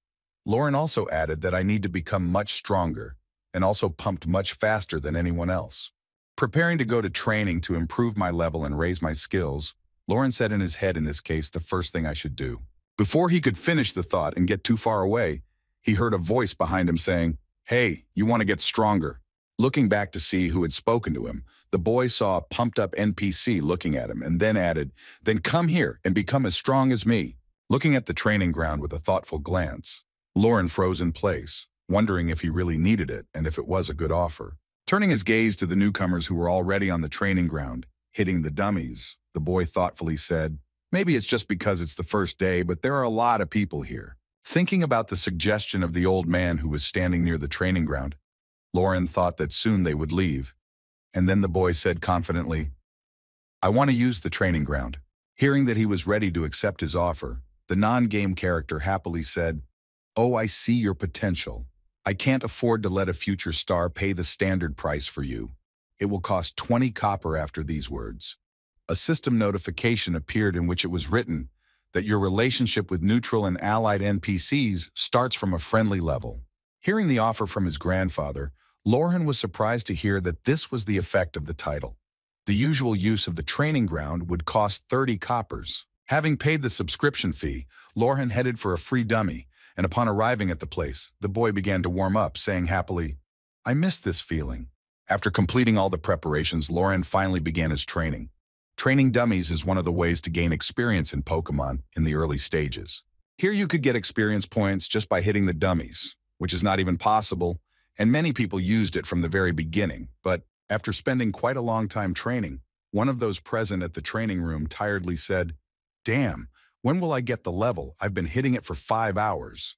Lauren also added that I need to become much stronger and also pumped much faster than anyone else. Preparing to go to training to improve my level and raise my skills, Lauren said in his head in this case the first thing I should do. Before he could finish the thought and get too far away, he heard a voice behind him saying, "Hey, you want to get stronger." Looking back to see who had spoken to him, the boy saw a pumped-up NPC looking at him and then added, "Then come here and become as strong as me." Looking at the training ground with a thoughtful glance, Lauren froze in place, wondering if he really needed it and if it was a good offer. Turning his gaze to the newcomers who were already on the training ground, hitting the dummies, the boy thoughtfully said, "Maybe it's just because it's the first day, but there are a lot of people here." Thinking about the suggestion of the old man who was standing near the training ground, Lauren thought that soon they would leave. And then the boy said confidently, "I want to use the training ground." Hearing that he was ready to accept his offer, the non-game character happily said, "Oh, I see your potential. I can't afford to let a future star pay the standard price for you. It will cost 20 copper after these words." A system notification appeared in which it was written that your relationship with neutral and allied NPCs starts from a friendly level. Hearing the offer from his grandfather, Lauren was surprised to hear that this was the effect of the title. The usual use of the training ground would cost 30 coppers. Having paid the subscription fee, Lauren headed for a free dummy, and upon arriving at the place, the boy began to warm up, saying happily, "I miss this feeling." After completing all the preparations, Lauren finally began his training. Training dummies is one of the ways to gain experience in Pokemon in the early stages. Here you could get experience points just by hitting the dummies, which is not even possible, and many people used it from the very beginning. But after spending quite a long time training, one of those present at the training room tiredly said, "Damn, when will I get the level? I've been hitting it for 5 hours."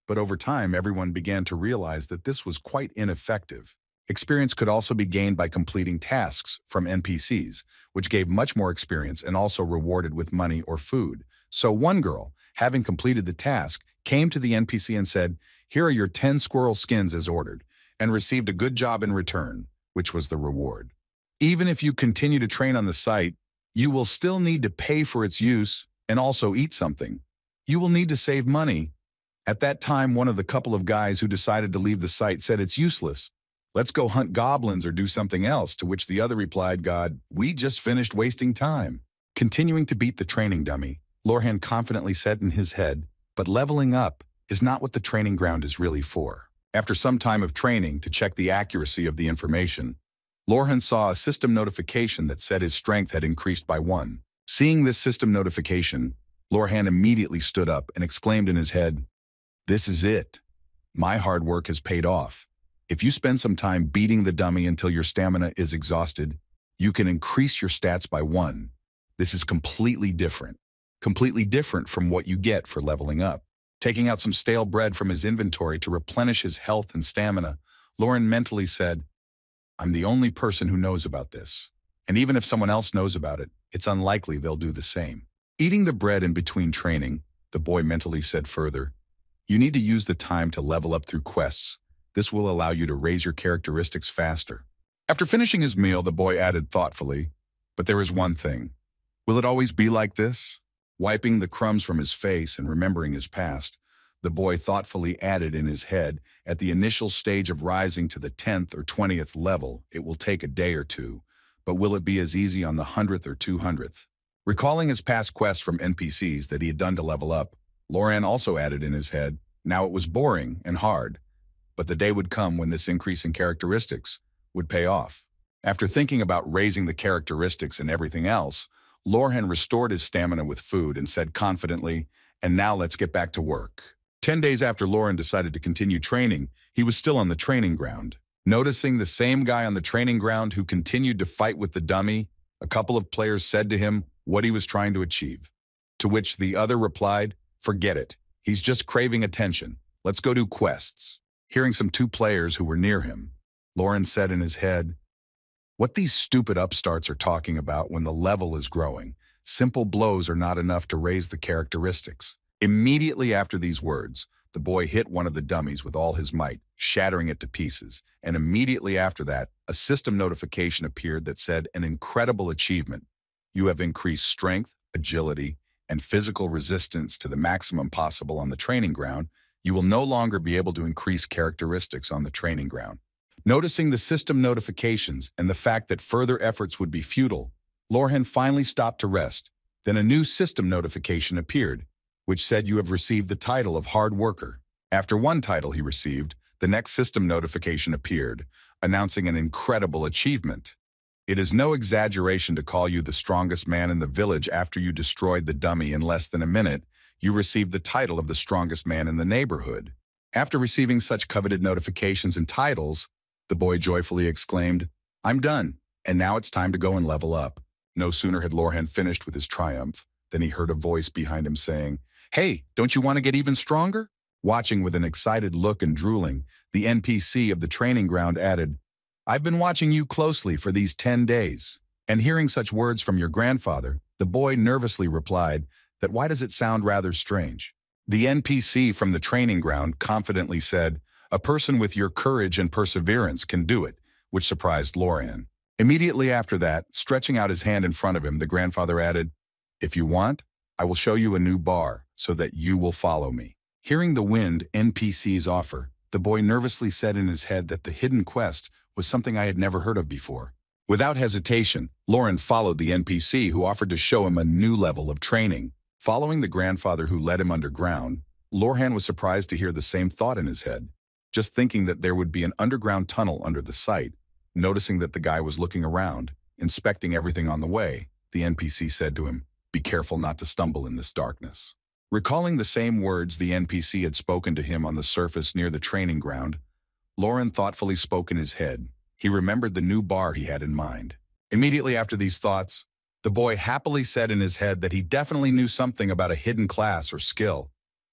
But over time, everyone began to realize that this was quite ineffective. Experience could also be gained by completing tasks from NPCs, which gave much more experience and also rewarded with money or food. So one girl, having completed the task, came to the NPC and said, "Here are your 10 squirrel skins as ordered," and received a good job in return, which was the reward. Even if you continue to train on the site, you will still need to pay for its use and also eat something. You will need to save money. At that time, one of the couple of guys who decided to leave the site said, "It's useless. Let's go hunt goblins or do something else," to which the other replied, "God, we just finished wasting time." Continuing to beat the training dummy, Lorhan confidently said in his head, "But leveling up is not what the training ground is really for." After some time of training to check the accuracy of the information, Lorhan saw a system notification that said his strength had increased by 1. Seeing this system notification, Lorhan immediately stood up and exclaimed in his head, "This is it. My hard work has paid off. If you spend some time beating the dummy until your stamina is exhausted, you can increase your stats by 1. This is completely different from what you get for leveling up." Taking out some stale bread from his inventory to replenish his health and stamina, Lauren mentally said, "I'm the only person who knows about this. And even if someone else knows about it, it's unlikely they'll do the same." Eating the bread in between training, the boy mentally said further, "You need to use the time to level up through quests. This will allow you to raise your characteristics faster." After finishing his meal, the boy added thoughtfully, "But there is one thing. Will it always be like this?" Wiping the crumbs from his face and remembering his past, the boy thoughtfully added in his head, "At the initial stage of rising to the 10th or 20th level, it will take a day or two, but will it be as easy on the 100th or 200th? Recalling his past quests from NPCs that he had done to level up, Loran also added in his head, "Now it was boring and hard, but the day would come when this increase in characteristics would pay off." After thinking about raising the characteristics and everything else, Lorhan restored his stamina with food and said confidently, "And now let's get back to work." 10 days after Lorhan decided to continue training, he was still on the training ground. Noticing the same guy on the training ground who continued to fight with the dummy, a couple of players said to him what he was trying to achieve. To which the other replied, "Forget it. He's just craving attention. Let's go do quests." Hearing some 2 players who were near him, Lorhan said in his head, "What these stupid upstarts are talking about when the level is growing, simple blows are not enough to raise the characteristics." Immediately after these words, the boy hit one of the dummies with all his might, shattering it to pieces, and immediately after that, a system notification appeared that said, "An incredible achievement. You have increased strength, agility, and physical resistance to the maximum possible on the training ground. You will no longer be able to increase characteristics on the training ground." Noticing the system notifications and the fact that further efforts would be futile, Lorhan finally stopped to rest. Then a new system notification appeared, which said, "You have received the title of Hard Worker." After one title he received, the next system notification appeared, announcing an incredible achievement. "It is no exaggeration to call you the strongest man in the village after you destroyed the dummy in less than a minute. You received the title of the strongest man in the neighborhood." After receiving such coveted notifications and titles, the boy joyfully exclaimed, "I'm done, and now it's time to go and level up." No sooner had Lorhan finished with his triumph than he heard a voice behind him saying, "Hey, don't you want to get even stronger?" Watching with an excited look and drooling, the NPC of the training ground added, "I've been watching you closely for these 10 days. And hearing such words from your grandfather, the boy nervously replied that why does it sound rather strange? The NPC from the training ground confidently said, "A person with your courage and perseverance can do it," which surprised Lorhan. Immediately after that, stretching out his hand in front of him, the grandfather added, "If you want, I will show you a new bar so that you will follow me." Hearing the wind NPC's offer, the boy nervously said in his head that the hidden quest was something I had never heard of before. Without hesitation, Lorhan followed the NPC who offered to show him a new level of training. Following the grandfather who led him underground, Lorhan was surprised to hear the same thought in his head. Just thinking that there would be an underground tunnel under the site, noticing that the guy was looking around, inspecting everything on the way, the NPC said to him. Be careful not to stumble in this darkness. Recalling the same words the NPC had spoken to him on the surface near the training ground, Lauren thoughtfully spoke in his head. He remembered the new bar he had in mind. Immediately after these thoughts, the boy happily said in his head that he definitely knew something about a hidden class or skill.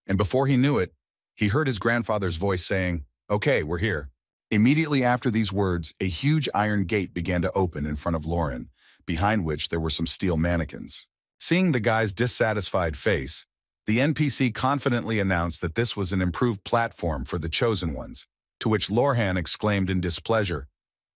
And before he knew it, he heard his grandfather's voice saying, "Okay, we're here." Immediately after these words, a huge iron gate began to open in front of Lauren, behind which there were some steel mannequins. Seeing the guy's dissatisfied face, the NPC confidently announced that this was an improved platform for the chosen ones, to which Lorhan exclaimed in displeasure,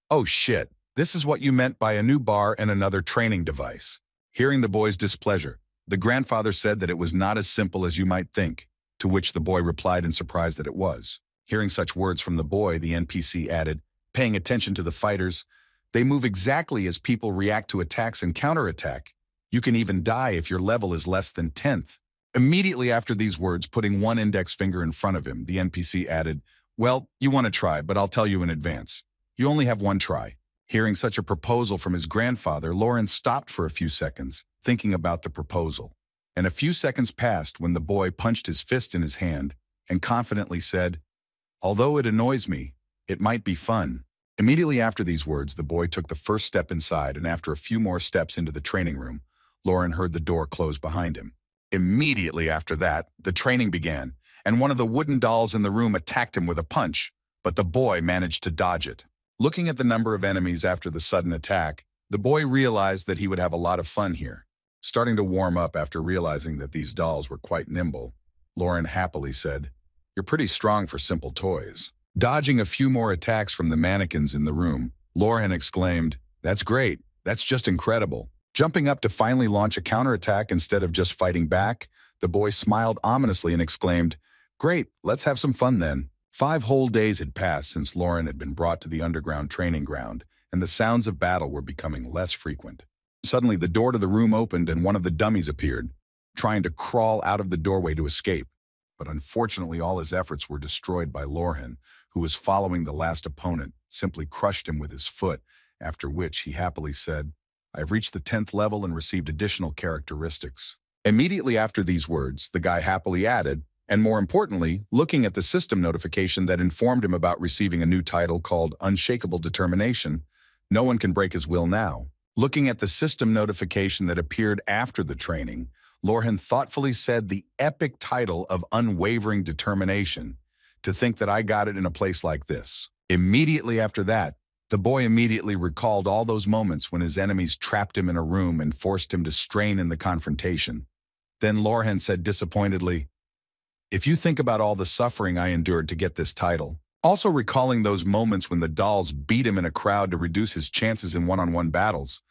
"Oh shit, this is what you meant by a new bar and another training device." Hearing the boy's displeasure, the grandfather said that it was not as simple as you might think, to which the boy replied in surprise that it was. Hearing such words from the boy, the NPC added, paying attention to the fighters, "They move exactly as people react to attacks and counterattack. You can even die if your level is less than 10th. Immediately after these words, putting one index finger in front of him, the NPC added, "Well, you want to try, but I'll tell you in advance. You only have one try." Hearing such a proposal from his grandfather, Lauren stopped for a few seconds, thinking about the proposal. And a few seconds passed when the boy punched his fist in his hand and confidently said, "Although it annoys me, it might be fun." Immediately after these words, the boy took the first step inside, and after a few more steps into the training room, Lauren heard the door close behind him. Immediately after that, the training began, and one of the wooden dolls in the room attacked him with a punch, but the boy managed to dodge it. Looking at the number of enemies after the sudden attack, the boy realized that he would have a lot of fun here. Starting to warm up after realizing that these dolls were quite nimble, Lauren happily said, "You're pretty strong for simple toys." Dodging a few more attacks from the mannequins in the room, Lauren exclaimed, "That's great. That's just incredible." Jumping up to finally launch a counterattack instead of just fighting back, the boy smiled ominously and exclaimed, "Great, let's have some fun then." 5 whole days had passed since Lauren had been brought to the underground training ground, and the sounds of battle were becoming less frequent. Suddenly, the door to the room opened and one of the dummies appeared, trying to crawl out of the doorway to escape. But unfortunately, all his efforts were destroyed by Lorhan, who was following the last opponent, simply crushed him with his foot, after which he happily said, "I've reached the 10th level and received additional characteristics." Immediately after these words, the guy happily added, and more importantly, looking at the system notification that informed him about receiving a new title called Unshakable Determination, "No one can break his will now." Looking at the system notification that appeared after the training, Lorhan thoughtfully said the epic title of Unwavering Determination. To think that I got it in a place like this. Immediately after that, the boy immediately recalled all those moments when his enemies trapped him in a room and forced him to strain in the confrontation. Then Lorhan said disappointedly, "If you think about all the suffering I endured to get this title," also recalling those moments when the dolls beat him in a crowd to reduce his chances in one-on-one battles,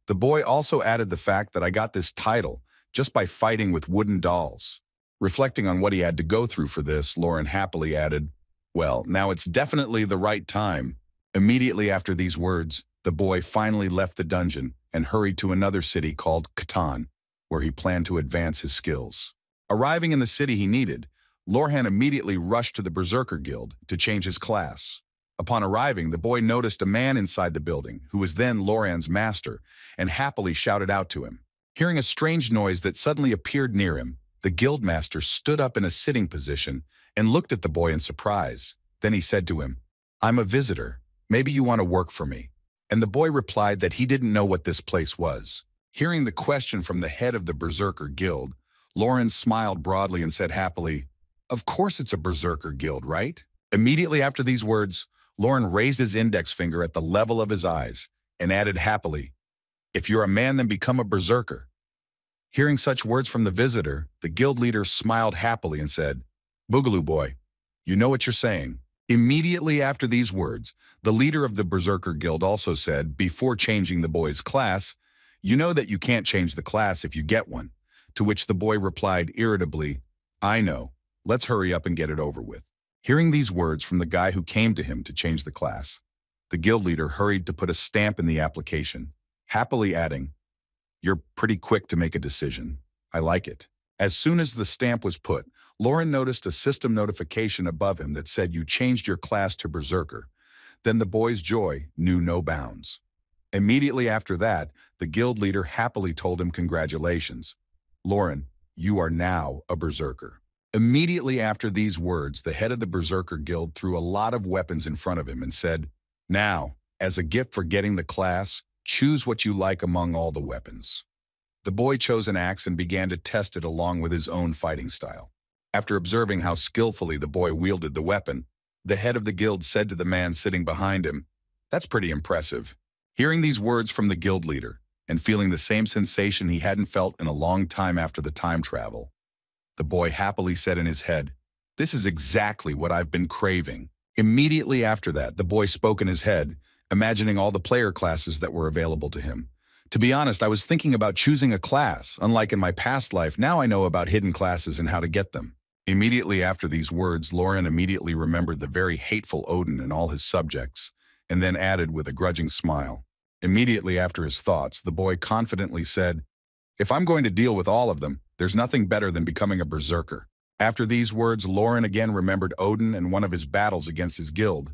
the boy also added the fact that I got this title just by fighting with wooden dolls. Reflecting on what he had to go through for this, Lauren happily added, "Well, now it's definitely the right time." Immediately after these words, the boy finally left the dungeon and hurried to another city called Catan, where he planned to advance his skills. Arriving in the city he needed, Lorhan immediately rushed to the Berserker Guild to change his class. Upon arriving, the boy noticed a man inside the building, who was then Lorhan's master, and happily shouted out to him. Hearing a strange noise that suddenly appeared near him, the guildmaster stood up in a sitting position and looked at the boy in surprise. Then he said to him, "I'm a visitor. Maybe you want to work for me." And the boy replied that he didn't know what this place was. Hearing the question from the head of the Berserker Guild, Lorhan smiled broadly and said happily, "Of course it's a Berserker Guild, right?" Immediately after these words, Lorhan raised his index finger at the level of his eyes and added happily, "If you're a man, then become a Berserker." Hearing such words from the visitor, the guild leader smiled happily and said, "Boogaloo boy, you know what you're saying." Immediately after these words, the leader of the Berserker Guild also said, before changing the boy's class, "You know that you can't change the class if you get one." To which the boy replied irritably, "I know. Let's hurry up and get it over with." Hearing these words from the guy who came to him to change the class, the guild leader hurried to put a stamp in the application, happily adding, "You're pretty quick to make a decision. I like it." As soon as the stamp was put, Lauren noticed a system notification above him that said you changed your class to Berserker. Then the boy's joy knew no bounds. Immediately after that, the guild leader happily told him congratulations. Lauren, you are now a berserker. Immediately after these words, the head of the Berserker Guild threw a lot of weapons in front of him and said, now, as a gift for getting the class, choose what you like among all the weapons. The boy chose an axe and began to test it along with his own fighting style. After observing how skillfully the boy wielded the weapon, the head of the guild said to the man sitting behind him, that's pretty impressive. Hearing these words from the guild leader and feeling the same sensation he hadn't felt in a long time after the time travel, the boy happily said in his head, this is exactly what I've been craving. Immediately after that, the boy spoke in his head, imagining all the player classes that were available to him. To be honest, I was thinking about choosing a class. Unlike in my past life, now I know about hidden classes and how to get them. Immediately after these words, Lauren immediately remembered the very hateful Odin and all his subjects, and then added with a grudging smile. Immediately after his thoughts, the boy confidently said, if I'm going to deal with all of them, there's nothing better than becoming a berserker. After these words, Lauren again remembered Odin and one of his battles against his guild,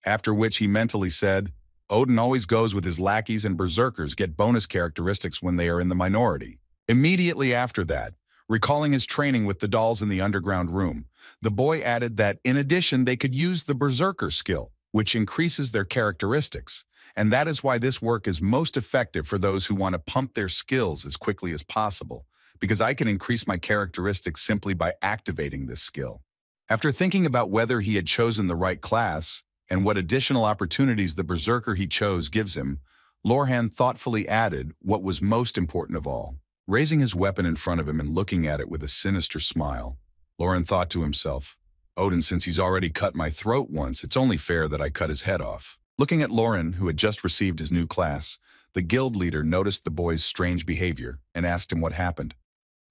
after which he mentally said, Odin always goes with his lackeys and berserkers get bonus characteristics when they are in the minority. Immediately after that, recalling his training with the dolls in the underground room, the boy added that in addition they could use the berserker skill, which increases their characteristics. And that is why this work is most effective for those who want to pump their skills as quickly as possible, because I can increase my characteristics simply by activating this skill. After thinking about whether he had chosen the right class and what additional opportunities the berserker he chose gives him, Lorhan thoughtfully added what was most important of all. Raising his weapon in front of him and looking at it with a sinister smile, Lauren thought to himself, Odin, since he's already cut my throat once, it's only fair that I cut his head off. Looking at Lauren, who had just received his new class, the guild leader noticed the boy's strange behavior and asked him what happened.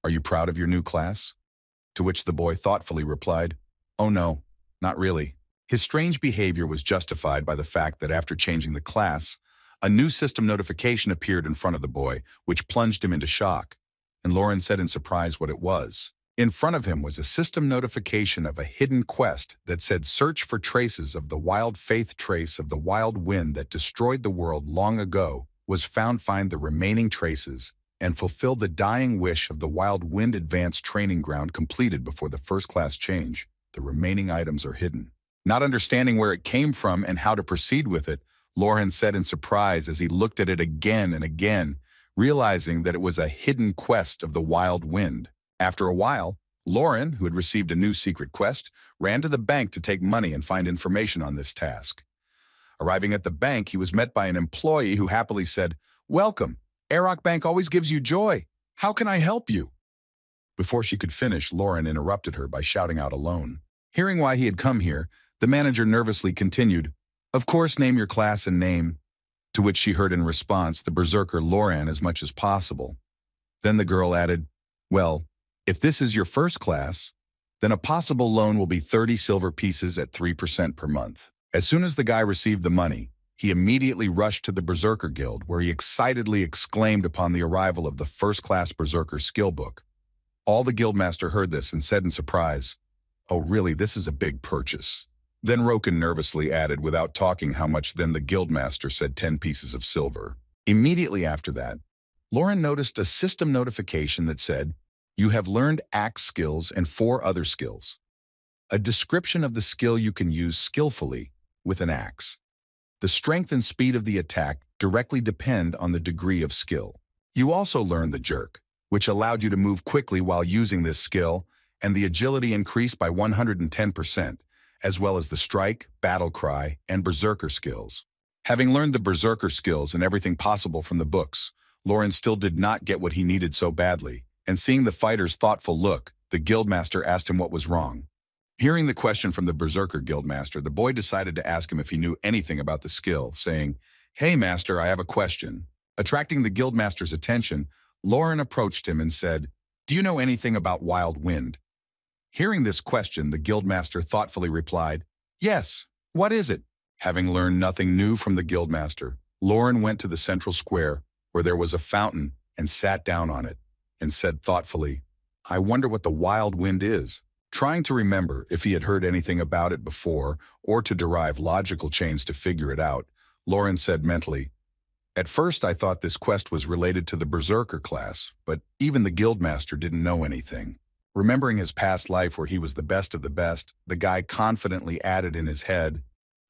Are you proud of your new class? To which the boy thoughtfully replied, oh no, not really. His strange behavior was justified by the fact that after changing the class, a new system notification appeared in front of the boy, which plunged him into shock, and Lauren said in surprise what it was. In front of him was a system notification of a hidden quest that said search for traces of the wild faith trace of the wild wind that destroyed the world long ago was found, find the remaining traces and fulfill the dying wish of the wild wind advanced training ground completed before the first class change. The remaining items are hidden. Not understanding where it came from and how to proceed with it, Lauren said in surprise as he looked at it again and again, realizing that it was a hidden quest of the wild wind. After a while, Lauren, who had received a new secret quest, ran to the bank to take money and find information on this task. Arriving at the bank, he was met by an employee who happily said, welcome. Arok Bank always gives you joy. How can I help you? Before she could finish, Lauren interrupted her by shouting out alone. Hearing why he had come here, the manager nervously continued, of course, name your class and name. To which she heard in response the berserker Lauren as much as possible. Then the girl added, well, if this is your first class, then a possible loan will be 30 silver pieces at 3% per month. As soon as the guy received the money, he immediately rushed to the Berserker Guild, where he excitedly exclaimed upon the arrival of the first-class Berserker skill book. All the guildmaster heard this and said in surprise, oh really, this is a big purchase. Then Roken nervously added without talking how much. Then the guildmaster said 10 pieces of silver. Immediately after that, Lauren noticed a system notification that said, you have learned axe skills and 4 other skills. A description of the skill you can use skillfully with an axe. The strength and speed of the attack directly depend on the degree of skill. You also learned the jerk, which allowed you to move quickly while using this skill, and the agility increased by 110%, as well as the strike, battle cry, and berserker skills. Having learned the berserker skills and everything possible from the books, Lauren still did not get what he needed so badly, and seeing the fighter's thoughtful look, the guildmaster asked him what was wrong. Hearing the question from the Berserker Guildmaster, the boy decided to ask him if he knew anything about the skill, saying, hey master, I have a question. Attracting the guildmaster's attention, Lauren approached him and said, do you know anything about wild wind? Hearing this question, the guildmaster thoughtfully replied, yes, what is it? Having learned nothing new from the guildmaster, Lauren went to the central square, where there was a fountain, and sat down on it, and said thoughtfully, I wonder what the wild wind is. Trying to remember if he had heard anything about it before or to derive logical chains to figure it out, Lauren said mentally, At first, I thought this quest was related to the Berserker class, but even the guildmaster didn't know anything. Remembering his past life where he was the best of the best, the guy confidently added in his head,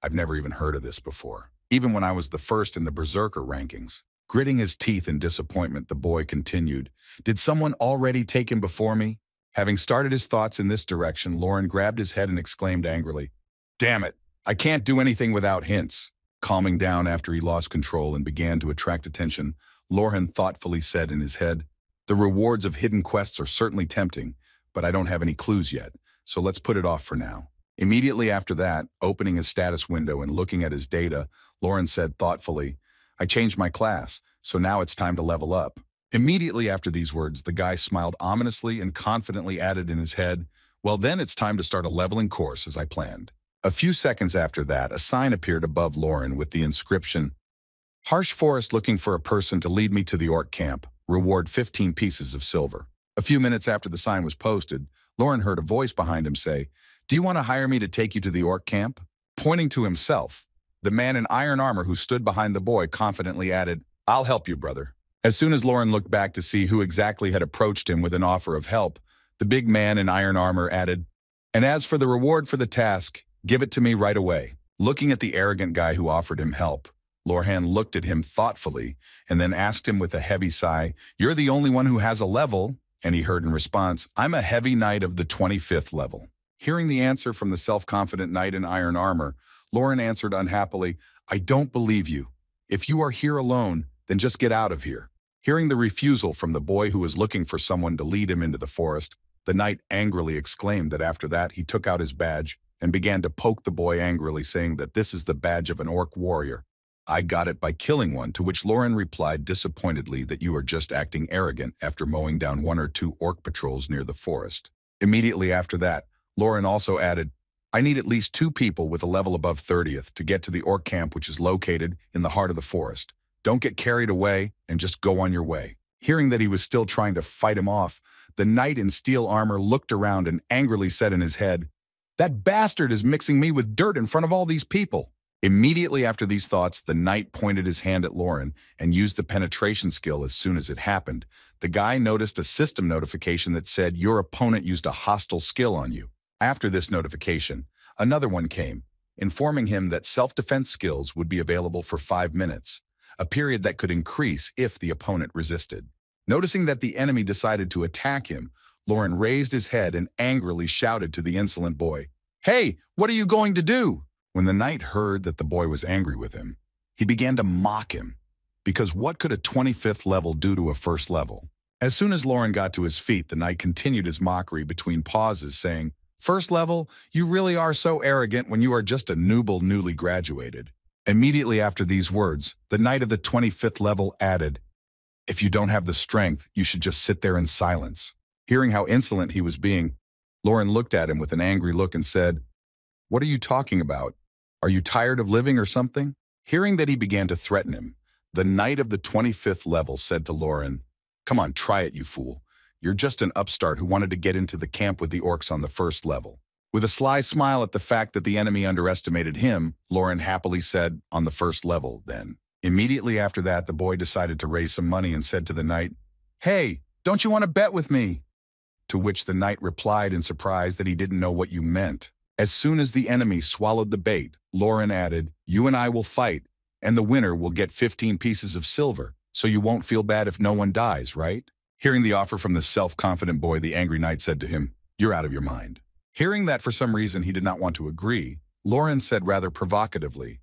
I've never even heard of this before, even when I was the first in the Berserker rankings. Gritting his teeth in disappointment, the boy continued, did someone already take him before me? Having started his thoughts in this direction, Lauren grabbed his head and exclaimed angrily, damn it, I can't do anything without hints. Calming down after he lost control and began to attract attention, Lauren thoughtfully said in his head, the rewards of hidden quests are certainly tempting, but I don't have any clues yet, so let's put it off for now. Immediately after that, opening his status window and looking at his data, Lauren said thoughtfully, I changed my class, so now it's time to level up. Immediately after these words, the guy smiled ominously and confidently added in his head, well then it's time to start a leveling course as I planned. A few seconds after that, a sign appeared above Lauren with the inscription, Harsh Forest looking for a person to lead me to the orc camp. Reward 15 pieces of silver. A few minutes after the sign was posted, Lauren heard a voice behind him say, do you want to hire me to take you to the orc camp? Pointing to himself, the man in iron armor who stood behind the boy confidently added, I'll help you, brother. As soon as Lauren looked back to see who exactly had approached him with an offer of help, the big man in iron armor added, and as for the reward for the task, give it to me right away. Looking at the arrogant guy who offered him help, Lorhan looked at him thoughtfully and then asked him with a heavy sigh, you're the only one who has a level, and he heard in response, I'm a heavy knight of the 25th level. Hearing the answer from the self-confident knight in iron armor, Lauren answered unhappily, I don't believe you. If you are here alone, then just get out of here. Hearing the refusal from the boy who was looking for someone to lead him into the forest, the knight angrily exclaimed that after that he took out his badge and began to poke the boy angrily, saying that this is the badge of an orc warrior. I got it by killing one, to which Lauren replied disappointedly that you are just acting arrogant after mowing down 1 or 2 orc patrols near the forest. Immediately after that, Lauren also added, I need at least 2 people with a level above 30th to get to the orc camp, which is located in the heart of the forest. Don't get carried away and just go on your way. Hearing that he was still trying to fight him off, the knight in steel armor looked around and angrily said in his head, that bastard is mixing me with dirt in front of all these people. Immediately after these thoughts, the knight pointed his hand at Lauren and used the penetration skill as soon as it happened. The guy noticed a system notification that said your opponent used a hostile skill on you. After this notification, another one came, informing him that self-defense skills would be available for 5 minutes, a period that could increase if the opponent resisted. Noticing that the enemy decided to attack him, Lauren raised his head and angrily shouted to the insolent boy, Hey, what are you going to do? When the knight heard that the boy was angry with him, he began to mock him, because what could a 25th level do to a first level? As soon as Lauren got to his feet, the knight continued his mockery between pauses, saying, First level, you really are so arrogant when you are just a nooble newly graduated. Immediately after these words, the knight of the 25th level added, If you don't have the strength, you should just sit there in silence. Hearing how insolent he was being, Lauren looked at him with an angry look and said, What are you talking about? Are you tired of living or something? Hearing that he began to threaten him, the knight of the 25th level said to Lauren, Come on, try it, you fool. You're just an upstart who wanted to get into the camp with the orcs on the first level. With a sly smile at the fact that the enemy underestimated him, Lauren happily said, On the first level, then. Immediately after that, the boy decided to raise some money and said to the knight, Hey, don't you want to bet with me? To which the knight replied in surprise that he didn't know what you meant. As soon as the enemy swallowed the bait, Lauren added, You and I will fight, and the winner will get 15 pieces of silver, so you won't feel bad if no one dies, right? Hearing the offer from the self-confident boy, the angry knight said to him, You're out of your mind. Hearing that for some reason he did not want to agree, Lauren said rather provocatively,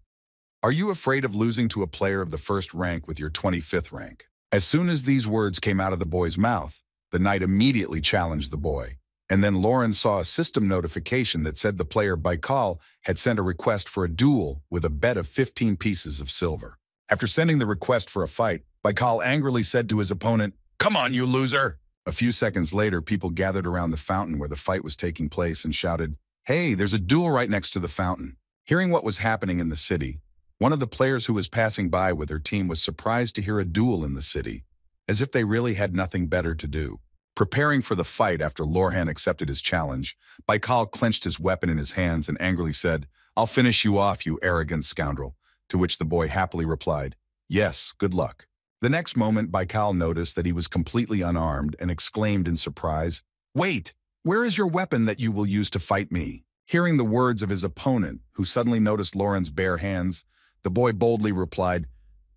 Are you afraid of losing to a player of the first rank with your 25th rank? As soon as these words came out of the boy's mouth, the knight immediately challenged the boy. And then Lauren saw a system notification that said the player Baikal had sent a request for a duel with a bet of 15 pieces of silver. After sending the request for a fight, Baikal angrily said to his opponent, Come on, you loser! A few seconds later, people gathered around the fountain where the fight was taking place and shouted, Hey, there's a duel right next to the fountain. Hearing what was happening in the city, one of the players who was passing by with her team was surprised to hear a duel in the city, as if they really had nothing better to do. Preparing for the fight after Lorhan accepted his challenge, Baikal clenched his weapon in his hands and angrily said, I'll finish you off, you arrogant scoundrel, to which the boy happily replied, Yes, good luck. The next moment, Baikal noticed that he was completely unarmed and exclaimed in surprise, "Wait, where is your weapon that you will use to fight me?" Hearing the words of his opponent, who suddenly noticed Lauren's bare hands, the boy boldly replied,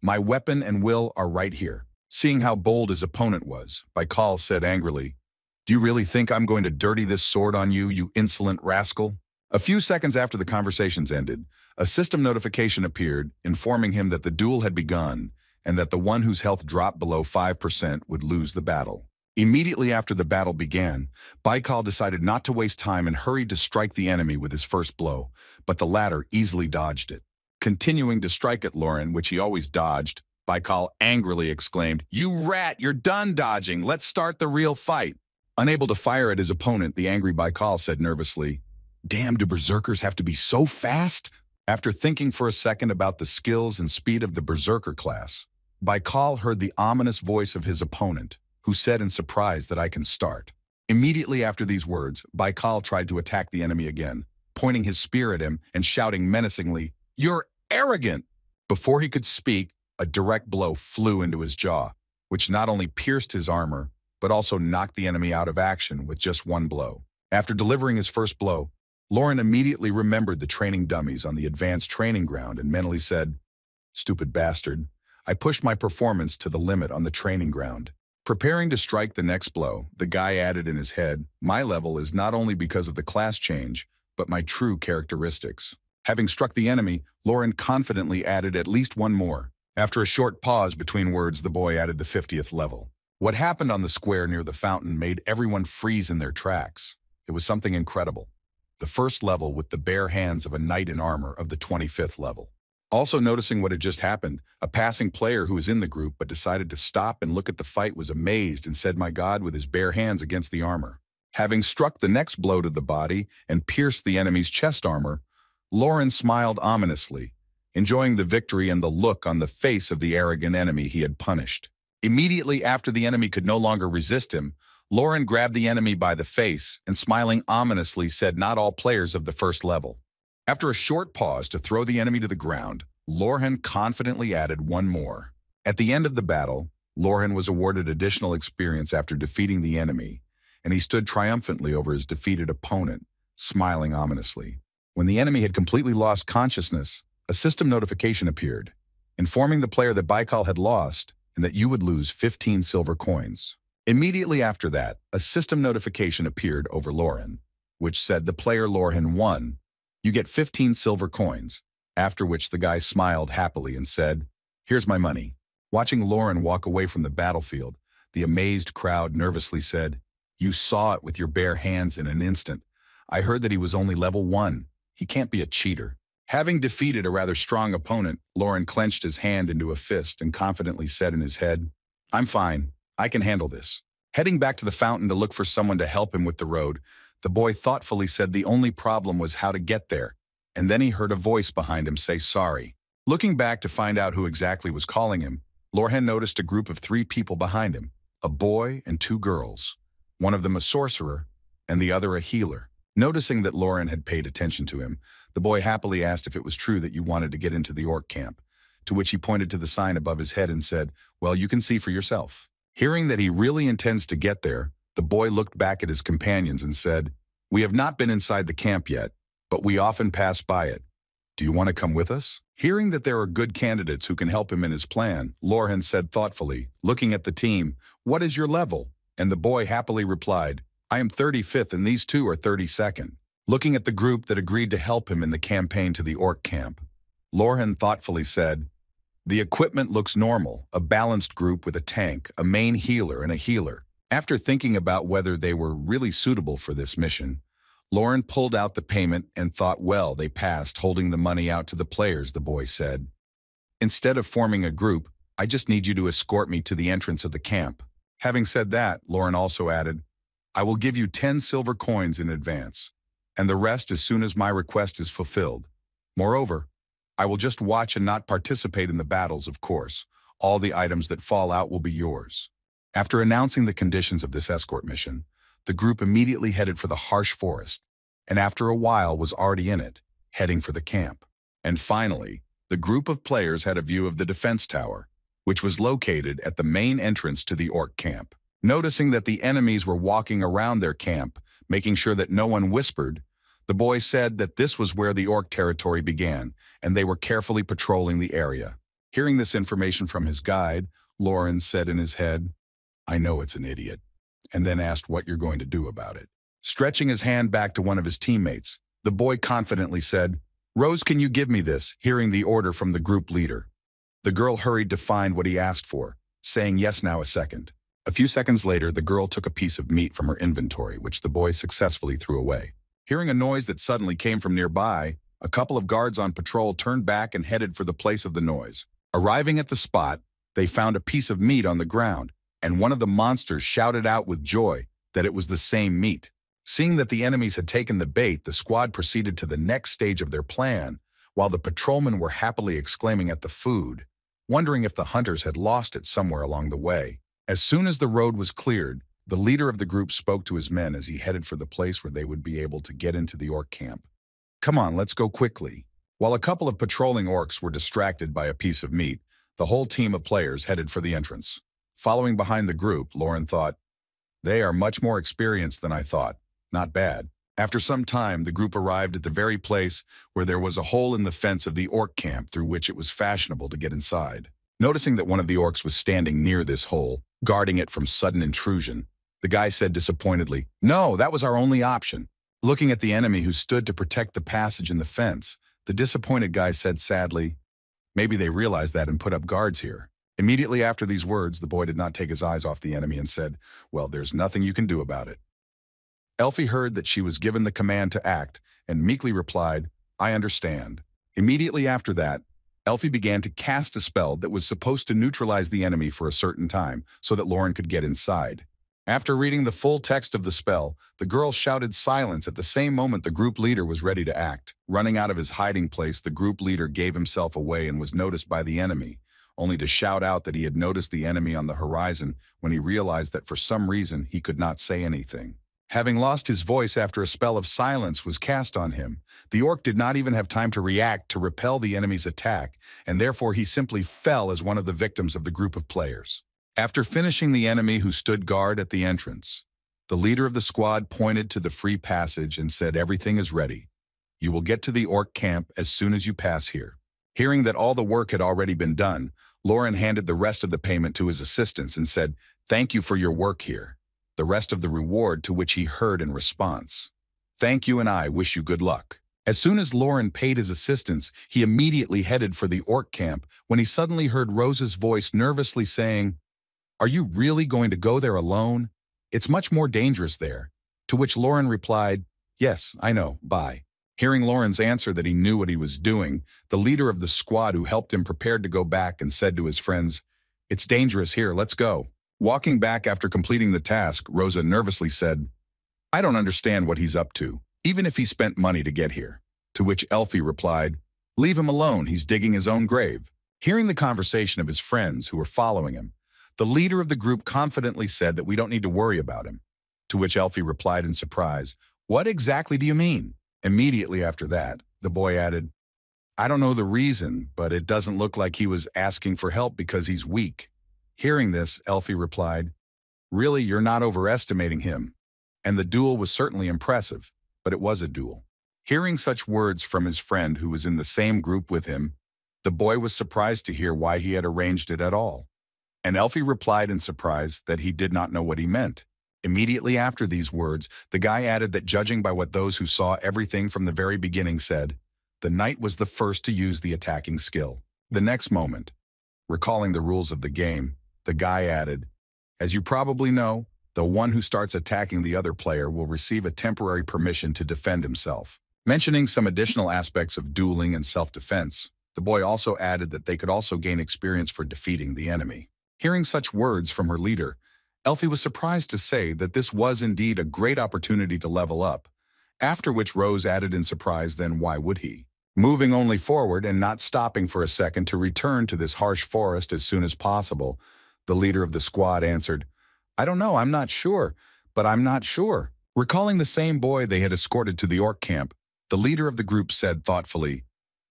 "My weapon and will are right here." Seeing how bold his opponent was, Baikal said angrily, "Do you really think I'm going to dirty this sword on you, you insolent rascal?" A few seconds after the conversations ended, a system notification appeared informing him that the duel had begun and that the one whose health dropped below 5% would lose the battle. Immediately after the battle began, Baikal decided not to waste time and hurried to strike the enemy with his first blow, but the latter easily dodged it. Continuing to strike at Lauren, which he always dodged, Baikal angrily exclaimed, "You rat, you're done dodging. Let's start the real fight." Unable to fire at his opponent, the angry Baikal said nervously, "Damn, do berserkers have to be so fast?" After thinking for a second about the skills and speed of the berserker class, Baikal heard the ominous voice of his opponent, who said in surprise that I can start. Immediately after these words, Baikal tried to attack the enemy again, pointing his spear at him and shouting menacingly, "You're arrogant!" Before he could speak, a direct blow flew into his jaw, which not only pierced his armor, but also knocked the enemy out of action with just one blow. After delivering his first blow, Lauren immediately remembered the training dummies on the advanced training ground and mentally said, "Stupid bastard. I pushed my performance to the limit on the training ground." Preparing to strike the next blow, the guy added in his head, "My level is not only because of the class change, but my true characteristics." Having struck the enemy, Lauren confidently added at least one more. After a short pause between words, the boy added the 50th level. What happened on the square near the fountain made everyone freeze in their tracks. It was something incredible. The first level with the bare hands of a knight in armor of the 25th level. Also noticing what had just happened, a passing player who was in the group but decided to stop and look at the fight was amazed and said, "My God," with his bare hands against the armor. Having struck the next blow to the body and pierced the enemy's chest armor, Lauren smiled ominously, enjoying the victory and the look on the face of the arrogant enemy he had punished. Immediately after the enemy could no longer resist him, Lauren grabbed the enemy by the face and smiling ominously said, "Not all players of the first level." After a short pause to throw the enemy to the ground, Lauren confidently added one more. At the end of the battle, Lauren was awarded additional experience after defeating the enemy, and he stood triumphantly over his defeated opponent, smiling ominously. When the enemy had completely lost consciousness, a system notification appeared, informing the player that Baikal had lost and that you would lose 15 silver coins. Immediately after that, a system notification appeared over Lauren, which said the player Lauren won. You get 15 silver coins, after which the guy smiled happily and said, "Here's my money." Watching Lauren walk away from the battlefield, the amazed crowd nervously said, "You saw it with your bare hands in an instant. I heard that he was only level 1. He can't be a cheater." Having defeated a rather strong opponent, Lauren clenched his hand into a fist and confidently said in his head, "I'm fine. I can handle this." Heading back to the fountain to look for someone to help him with the road, the boy thoughtfully said the only problem was how to get there, and then he heard a voice behind him say sorry. Looking back to find out who exactly was calling him, Lauren noticed a group of 3 people behind him, a boy and 2 girls, one of them a sorcerer, and the other a healer. Noticing that Lauren had paid attention to him, the boy happily asked if it was true that you wanted to get into the orc camp, to which he pointed to the sign above his head and said, "Well, you can see for yourself." Hearing that he really intends to get there, the boy looked back at his companions and said, "We have not been inside the camp yet, but we often pass by it. Do you want to come with us?" Hearing that there are good candidates who can help him in his plan, Lauren said thoughtfully, looking at the team, "What is your level?" And the boy happily replied, "I am 35th and these 2 are 32nd. Looking at the group that agreed to help him in the campaign to the orc camp, Lauren thoughtfully said, "The equipment looks normal, a balanced group with a tank, a main healer, and a healer." After thinking about whether they were really suitable for this mission, Lauren pulled out the payment and thought, well, they passed, holding the money out to the players, the boy said. "Instead of forming a group, I just need you to escort me to the entrance of the camp." Having said that, Lauren also added, "I will give you 10 silver coins in advance, and the rest as soon as my request is fulfilled. Moreover, I will just watch and not participate in the battles, of course. All the items that fall out will be yours." After announcing the conditions of this escort mission, the group immediately headed for the harsh forest, and after a while was already in it, heading for the camp. And finally, the group of players had a view of the defense tower, which was located at the main entrance to the orc camp. Noticing that the enemies were walking around their camp, making sure that no one whispered, the boy said that this was where the orc territory began, and they were carefully patrolling the area. Hearing this information from his guide, Lauren said in his head, "I know it's an idiot," and then asked what you're going to do about it. Stretching his hand back to one of his teammates, the boy confidently said, "Rose, can you give me this?" Hearing the order from the group leader. The girl hurried to find what he asked for, saying yes now a second. A few seconds later, the girl took a piece of meat from her inventory, which the boy successfully threw away. Hearing a noise that suddenly came from nearby, a couple of guards on patrol turned back and headed for the place of the noise. Arriving at the spot, they found a piece of meat on the ground, and one of the monsters shouted out with joy that it was the same meat. Seeing that the enemies had taken the bait, the squad proceeded to the next stage of their plan, while the patrolmen were happily exclaiming at the food, wondering if the hunters had lost it somewhere along the way. As soon as the road was cleared, the leader of the group spoke to his men as he headed for the place where they would be able to get into the orc camp. "Come on, let's go quickly." While a couple of patrolling orcs were distracted by a piece of meat, the whole team of players headed for the entrance. Following behind the group, Lauren thought, "They are much more experienced than I thought. Not bad." After some time, the group arrived at the very place where there was a hole in the fence of the orc camp through which it was fashionable to get inside. Noticing that one of the orcs was standing near this hole, guarding it from sudden intrusion, the guy said disappointedly, "No, that was our only option." Looking at the enemy who stood to protect the passage in the fence, the disappointed guy said sadly, "Maybe they realized that and put up guards here." Immediately after these words, the boy did not take his eyes off the enemy and said, "Well, there's nothing you can do about it." Elfie heard that she was given the command to act and meekly replied, "I understand." Immediately after that, Elfie began to cast a spell that was supposed to neutralize the enemy for a certain time so that Lauren could get inside. After reading the full text of the spell, the girl shouted silence at the same moment the group leader was ready to act. Running out of his hiding place, the group leader gave himself away and was noticed by the enemy, only to shout out that he had noticed the enemy on the horizon when he realized that for some reason he could not say anything. Having lost his voice after a spell of silence was cast on him, the orc did not even have time to react to repel the enemy's attack, and therefore he simply fell as one of the victims of the group of players. After finishing the enemy who stood guard at the entrance, the leader of the squad pointed to the free passage and said, "Everything is ready. You will get to the orc camp as soon as you pass here." Hearing that all the work had already been done, Lauren handed the rest of the payment to his assistants and said, "Thank you for your work here." The rest of the reward to which he heard in response, "Thank you and I wish you good luck." As soon as Lauren paid his assistants, he immediately headed for the orc camp when he suddenly heard Rose's voice nervously saying, "Are you really going to go there alone? It's much more dangerous there." To which Lauren replied, "Yes, I know, bye." Hearing Lauren's answer that he knew what he was doing, the leader of the squad who helped him prepared to go back and said to his friends, "It's dangerous here, let's go." Walking back after completing the task, Rosa nervously said, "I don't understand what he's up to, even if he spent money to get here." To which Elfie replied, "Leave him alone, he's digging his own grave." Hearing the conversation of his friends who were following him, the leader of the group confidently said that we don't need to worry about him. To which Elfie replied in surprise, "What exactly do you mean?" Immediately after that, the boy added, "I don't know the reason, but it doesn't look like he was asking for help because he's weak." Hearing this, Elfie replied, "Really, you're not overestimating him." And the duel was certainly impressive, but it was a duel. Hearing such words from his friend who was in the same group with him, the boy was surprised to hear why he had arranged it at all. And Elfie replied in surprise that he did not know what he meant. Immediately after these words, the guy added that judging by what those who saw everything from the very beginning said, the knight was the first to use the attacking skill. The next moment, recalling the rules of the game, the guy added, "As you probably know, the one who starts attacking the other player will receive a temporary permission to defend himself." Mentioning some additional aspects of dueling and self-defense, the boy also added that they could also gain experience for defeating the enemy. Hearing such words from her leader, Elfie was surprised to say that this was indeed a great opportunity to level up, after which Rose added in surprise, "Then why would he?" Moving only forward and not stopping for a second to return to this harsh forest as soon as possible, the leader of the squad answered, "I don't know, I'm not sure, but I'm not sure." Recalling the same boy they had escorted to the orc camp, the leader of the group said thoughtfully,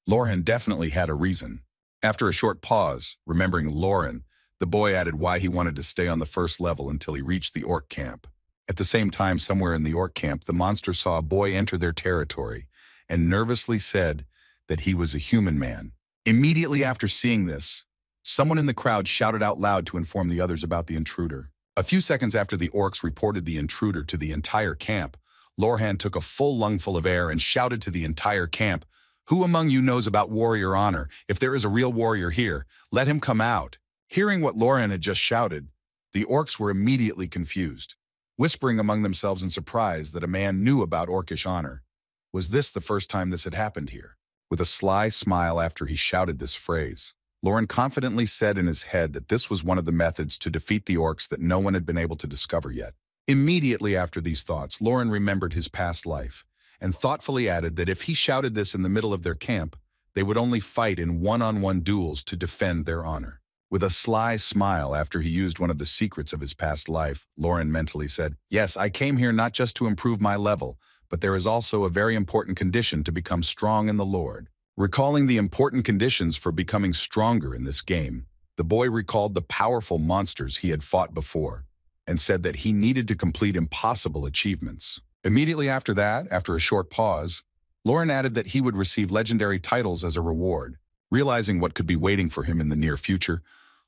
"Lauren definitely had a reason." After a short pause, remembering Lauren, The boy added why he wanted to stay on the first level until he reached the orc camp. At the same time, somewhere in the orc camp, the monster saw a boy enter their territory and nervously said that he was a human man. Immediately after seeing this, someone in the crowd shouted out loud to inform the others about the intruder. A few seconds after the orcs reported the intruder to the entire camp, Lorhan took a full lungful of air and shouted to the entire camp, "Who among you knows about warrior honor? If there is a real warrior here, let him come out." Hearing what Lorhan had just shouted, the orcs were immediately confused, whispering among themselves in surprise that a man knew about orcish honor. Was this the first time this had happened here? With a sly smile after he shouted this phrase, Lauren confidently said in his head that this was one of the methods to defeat the orcs that no one had been able to discover yet. Immediately after these thoughts, Lauren remembered his past life and thoughtfully added that if he shouted this in the middle of their camp, they would only fight in one-on-one duels to defend their honor. With a sly smile after he used one of the secrets of his past life, Lauren mentally said, "Yes, I came here not just to improve my level, but there is also a very important condition to become strong in the Lord." Recalling the important conditions for becoming stronger in this game, the boy recalled the powerful monsters he had fought before and said that he needed to complete impossible achievements. Immediately after that, after a short pause, Lauren added that he would receive legendary titles as a reward. Realizing what could be waiting for him in the near future,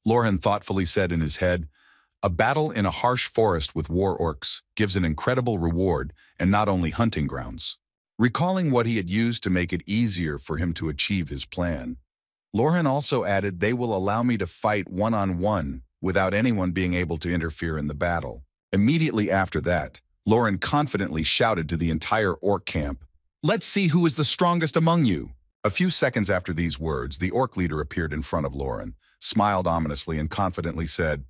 Lauren thoughtfully said in his head, "A battle in a harsh forest with war orcs gives an incredible reward and not only hunting grounds." Recalling what he had used to make it easier for him to achieve his plan, Lauren also added, "They will allow me to fight one-on-one without anyone being able to interfere in the battle." Immediately after that, Lauren confidently shouted to the entire orc camp, "Let's see who is the strongest among you." A few seconds after these words, the orc leader appeared in front of Lauren, smiled ominously and confidently said,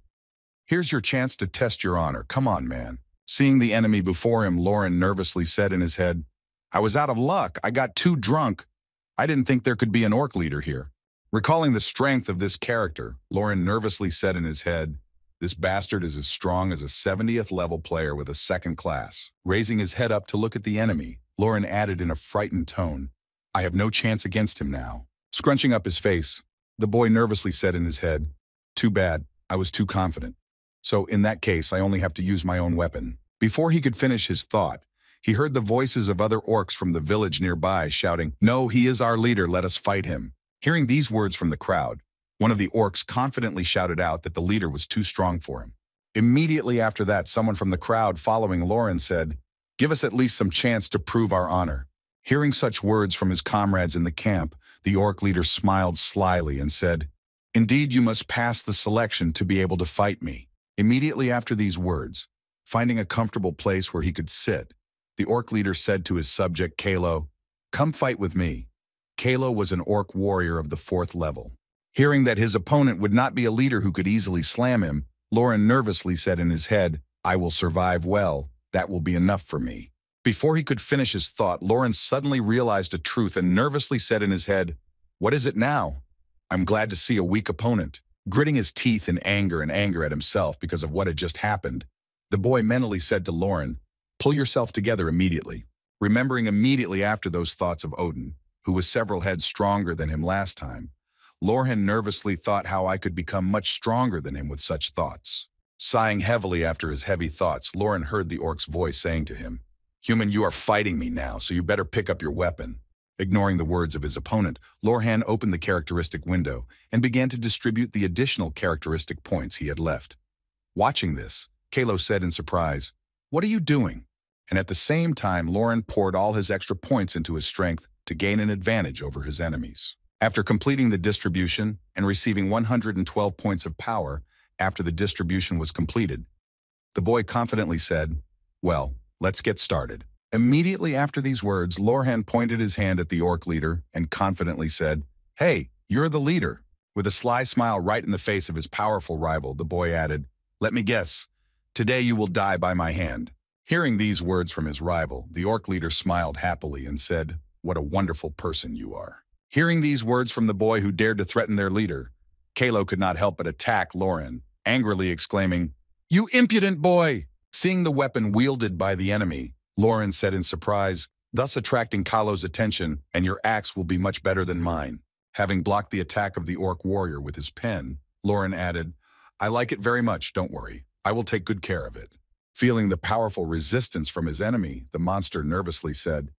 "Here's your chance to test your honor. Come on, man." Seeing the enemy before him, Lauren nervously said in his head, "I was out of luck. I got too drunk. I didn't think there could be an orc leader here." Recalling the strength of this character, Lauren nervously said in his head, "This bastard is as strong as a 70th level player with a second class." Raising his head up to look at the enemy, Lauren added in a frightened tone, "I have no chance against him now." Scrunching up his face, the boy nervously said in his head, "Too bad, I was too confident. So in that case, I only have to use my own weapon." Before he could finish his thought, he heard the voices of other orcs from the village nearby shouting, "No, he is our leader, let us fight him." Hearing these words from the crowd, one of the orcs confidently shouted out that the leader was too strong for him. Immediately after that, someone from the crowd following Lauren said, "Give us at least some chance to prove our honor." Hearing such words from his comrades in the camp, the orc leader smiled slyly and said, "Indeed, you must pass the selection to be able to fight me." Immediately after these words, finding a comfortable place where he could sit, the orc leader said to his subject Kalo, "Come fight with me." Kalo was an orc warrior of the 4th level. Hearing that his opponent would not be a leader who could easily slam him, Lauren nervously said in his head, "I will survive well. That will be enough for me." Before he could finish his thought, Lauren suddenly realized a truth and nervously said in his head, "What is it now? I'm glad to see a weak opponent." Gritting his teeth in anger at himself because of what had just happened, the boy mentally said to Lauren, "Pull yourself together immediately." Remembering immediately after those thoughts of Odin, who was several heads stronger than him last time, Lauren nervously thought how I could become much stronger than him with such thoughts. Sighing heavily after his heavy thoughts, Lauren heard the orc's voice saying to him, "Human, you are fighting me now, so you better pick up your weapon." Ignoring the words of his opponent, Lorhan opened the characteristic window and began to distribute the additional characteristic points he had left. Watching this, Kalo said in surprise, "What are you doing?" And at the same time, Lauren poured all his extra points into his strength to gain an advantage over his enemies. After completing the distribution and receiving 112 points of power after the distribution was completed, the boy confidently said, "Well, let's get started." Immediately after these words, Lorhan pointed his hand at the orc leader and confidently said, "Hey, you're the leader." With a sly smile right in the face of his powerful rival, the boy added, "Let me guess, today you will die by my hand." Hearing these words from his rival, the orc leader smiled happily and said, "What a wonderful person you are." Hearing these words from the boy who dared to threaten their leader, Kalo could not help but attack Lauren, angrily exclaiming, "You impudent boy!" Seeing the weapon wielded by the enemy, Lauren said in surprise, thus attracting Kalo's attention, "And your axe will be much better than mine." Having blocked the attack of the orc warrior with his pen, Lauren added, I like it very much, don't worry. I will take good care of it. Feeling the powerful resistance from his enemy, the monster nervously said,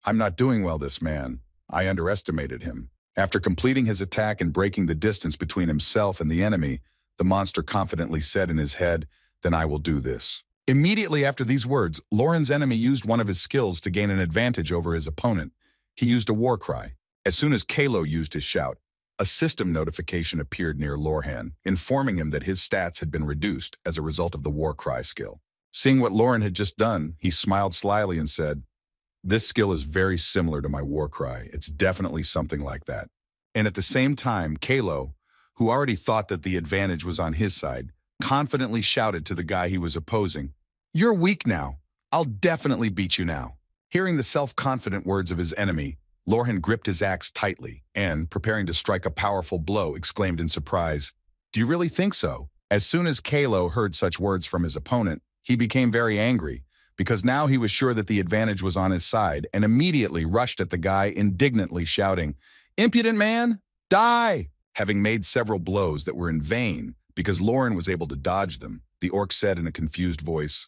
I'm not doing well, this man. I underestimated him. After completing his attack and breaking the distance between himself and the enemy, the monster confidently said in his head, then I will do this. Immediately after these words, Lauren's enemy used one of his skills to gain an advantage over his opponent. He used a war cry. As soon as Kalo used his shout, a system notification appeared near Lorhan, informing him that his stats had been reduced as a result of the war cry skill. Seeing what Lauren had just done, he smiled slyly and said, this skill is very similar to my war cry. It's definitely something like that. And at the same time, Kalo, who already thought that the advantage was on his side, confidently shouted to the guy he was opposing, you're weak now. I'll definitely beat you now. Hearing the self-confident words of his enemy, Lorhan gripped his axe tightly and, preparing to strike a powerful blow, exclaimed in surprise, do you really think so? As soon as Kalo heard such words from his opponent, he became very angry, because now he was sure that the advantage was on his side and immediately rushed at the guy, indignantly shouting, impudent man, die! Having made several blows that were in vain because Lauren was able to dodge them, the orc said in a confused voice,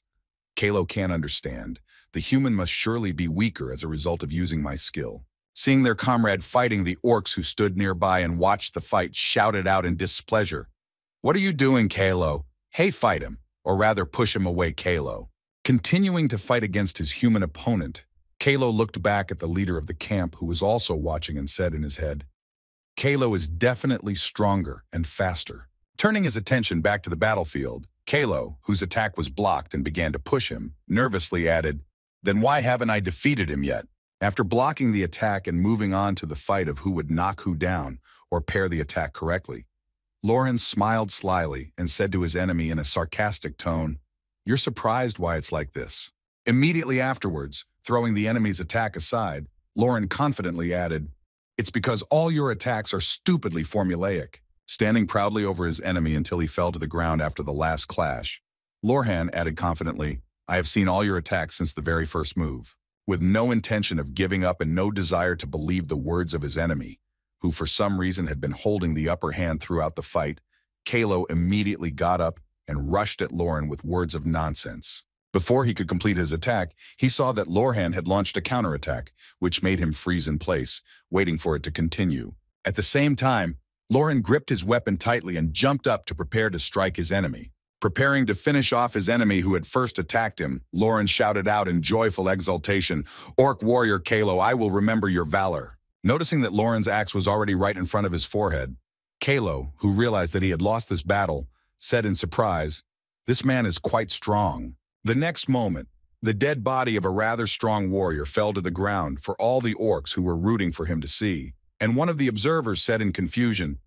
Kalo can't understand. The human must surely be weaker as a result of using my skill. Seeing their comrade fighting, the orcs who stood nearby and watched the fight shouted out in displeasure, what are you doing, Kalo? Hey, fight him, or rather push him away, Kalo. Continuing to fight against his human opponent, Kalo looked back at the leader of the camp who was also watching and said in his head, Kalo is definitely stronger and faster. Turning his attention back to the battlefield, Kalo, whose attack was blocked and began to push him, nervously added, then why haven't I defeated him yet? After blocking the attack and moving on to the fight of who would knock who down or pair the attack correctly, Lauren smiled slyly and said to his enemy in a sarcastic tone, you're surprised why it's like this. Immediately afterwards, throwing the enemy's attack aside, Lauren confidently added, it's because all your attacks are stupidly formulaic. Standing proudly over his enemy until he fell to the ground after the last clash, Lorhan added confidently, I have seen all your attacks since the very first move. With no intention of giving up and no desire to believe the words of his enemy, who for some reason had been holding the upper hand throughout the fight, Kalo immediately got up and rushed at Lauren with words of nonsense. Before he could complete his attack, he saw that Lorhan had launched a counterattack, which made him freeze in place, waiting for it to continue. At the same time, Lauren gripped his weapon tightly and jumped up to prepare to strike his enemy. Preparing to finish off his enemy who had first attacked him, Lauren shouted out in joyful exultation, Orc warrior Kalo, I will remember your valor. Noticing that Lauren's axe was already right in front of his forehead, Kalo, who realized that he had lost this battle, said in surprise, this man is quite strong. The next moment, the dead body of a rather strong warrior fell to the ground for all the orcs who were rooting for him to see, and one of the observers said in confusion,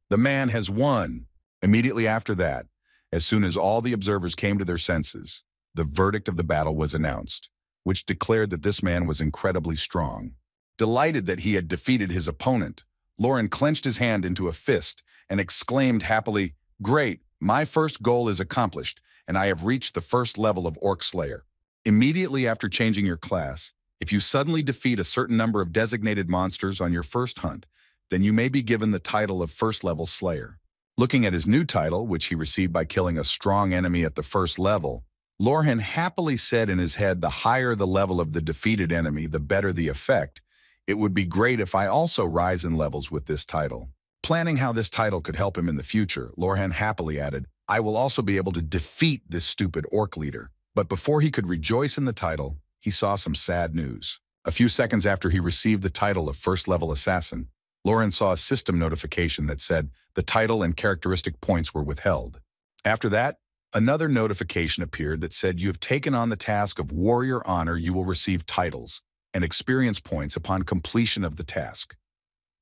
the man has won. Immediately after that, as soon as all the observers came to their senses, the verdict of the battle was announced, which declared that this man was incredibly strong. Delighted that he had defeated his opponent, Lauren clenched his hand into a fist and exclaimed happily, great, my first goal is accomplished, and I have reached the first level of Orc Slayer. Immediately after changing your class, if you suddenly defeat a certain number of designated monsters on your first hunt, then you may be given the title of First Level Slayer. Looking at his new title, which he received by killing a strong enemy at the first level, Lorhan happily said in his head, the higher the level of the defeated enemy, the better the effect. It would be great if I also rise in levels with this title. Planning how this title could help him in the future, Lorhan happily added, I will also be able to defeat this stupid orc leader. But before he could rejoice in the title, he saw some sad news. A few seconds after he received the title of First Level Assassin, Lauren saw a system notification that said the title and characteristic points were withheld. After that, another notification appeared that said you have taken on the task of Warrior Honor. You will receive titles and experience points upon completion of the task.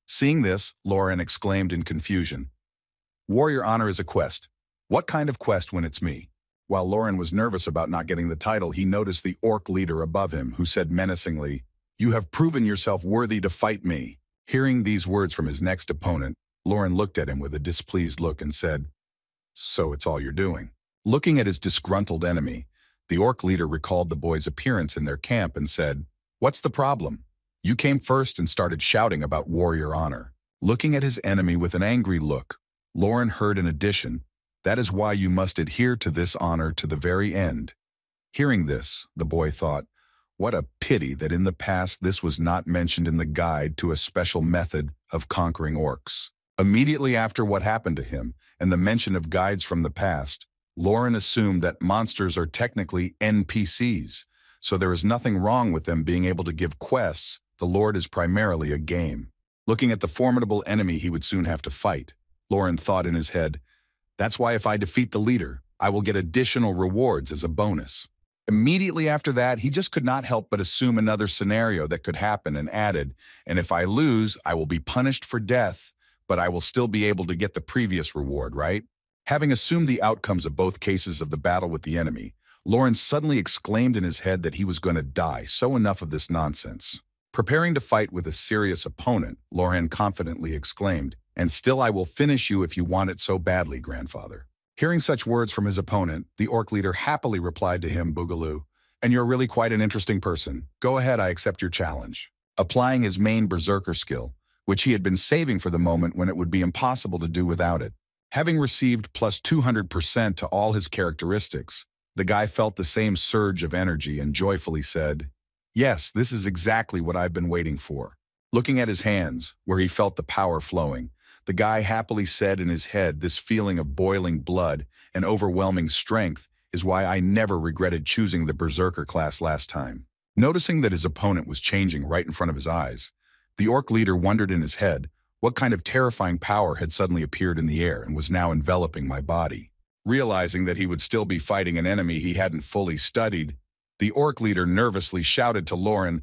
Seeing this, Lauren exclaimed in confusion, Warrior Honor is a quest. What kind of quest when it's me? While Lauren was nervous about not getting the title, he noticed the orc leader above him, who said menacingly, you have proven yourself worthy to fight me. Hearing these words from his next opponent, Lauren looked at him with a displeased look and said, so it's all you're doing. Looking at his disgruntled enemy, the orc leader recalled the boy's appearance in their camp and said, what's the problem? You came first and started shouting about warrior honor. Looking at his enemy with an angry look, Lauren heard in addition, That is why you must adhere to this honor to the very end. Hearing this, the boy thought, what a pity that in the past this was not mentioned in the guide to a special method of conquering orcs. Immediately after what happened to him and the mention of guides from the past, Lauren assumed that monsters are technically NPCs, so there is nothing wrong with them being able to give quests. The Lord is primarily a game. Looking at the formidable enemy he would soon have to fight, Lauren thought in his head, that's why if I defeat the leader, I will get additional rewards as a bonus. Immediately after that, he just could not help but assume another scenario that could happen and added, and if I lose, I will be punished for death, but I will still be able to get the previous reward, right? Having assumed the outcomes of both cases of the battle with the enemy, Lawrence suddenly exclaimed in his head that he was going to die, so enough of this nonsense. Preparing to fight with a serious opponent, Loran confidently exclaimed, and still I will finish you if you want it so badly, grandfather. Hearing such words from his opponent, the orc leader happily replied to him, Boogaloo, and you're really quite an interesting person. Go ahead, I accept your challenge. Applying his main berserker skill, which he had been saving for the moment when it would be impossible to do without it. Having received plus 200% to all his characteristics, the guy felt the same surge of energy and joyfully said, yes, this is exactly what I've been waiting for. Looking at his hands, where he felt the power flowing, the guy happily said in his head, this feeling of boiling blood and overwhelming strength is why I never regretted choosing the berserker class last time. Noticing that his opponent was changing right in front of his eyes, the orc leader wondered in his head what kind of terrifying power had suddenly appeared in the air and was now enveloping my body. Realizing that he would still be fighting an enemy he hadn't fully studied, the orc leader nervously shouted to Lauren,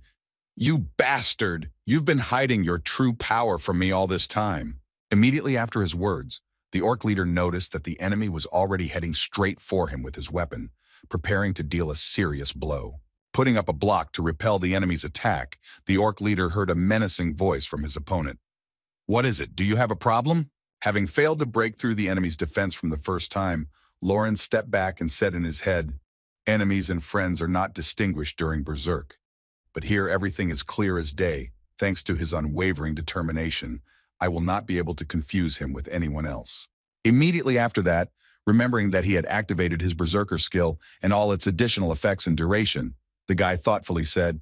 "You bastard! You've been hiding your true power from me all this time." Immediately after his words, the orc leader noticed that the enemy was already heading straight for him with his weapon, preparing to deal a serious blow. Putting up a block to repel the enemy's attack, the orc leader heard a menacing voice from his opponent. "What is it? Do you have a problem?" Having failed to break through the enemy's defense from the first time, Lauren stepped back and said in his head, "Enemies and friends are not distinguished during Berserk. But here everything is clear as day, thanks to his unwavering determination. I will not be able to confuse him with anyone else." Immediately after that, remembering that he had activated his Berserker skill and all its additional effects and duration, the guy thoughtfully said,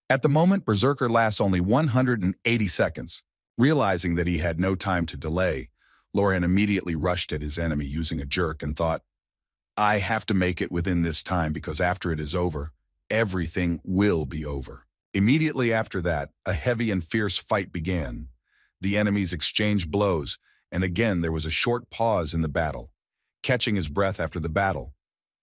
"At the moment, Berserker lasts only 180 seconds. Realizing that he had no time to delay, Loran immediately rushed at his enemy using a jerk and thought, I have to make it within this time because after it is over, everything will be over. Immediately after that, a heavy and fierce fight began. The enemies exchanged blows, and again there was a short pause in the battle. Catching his breath after the battle,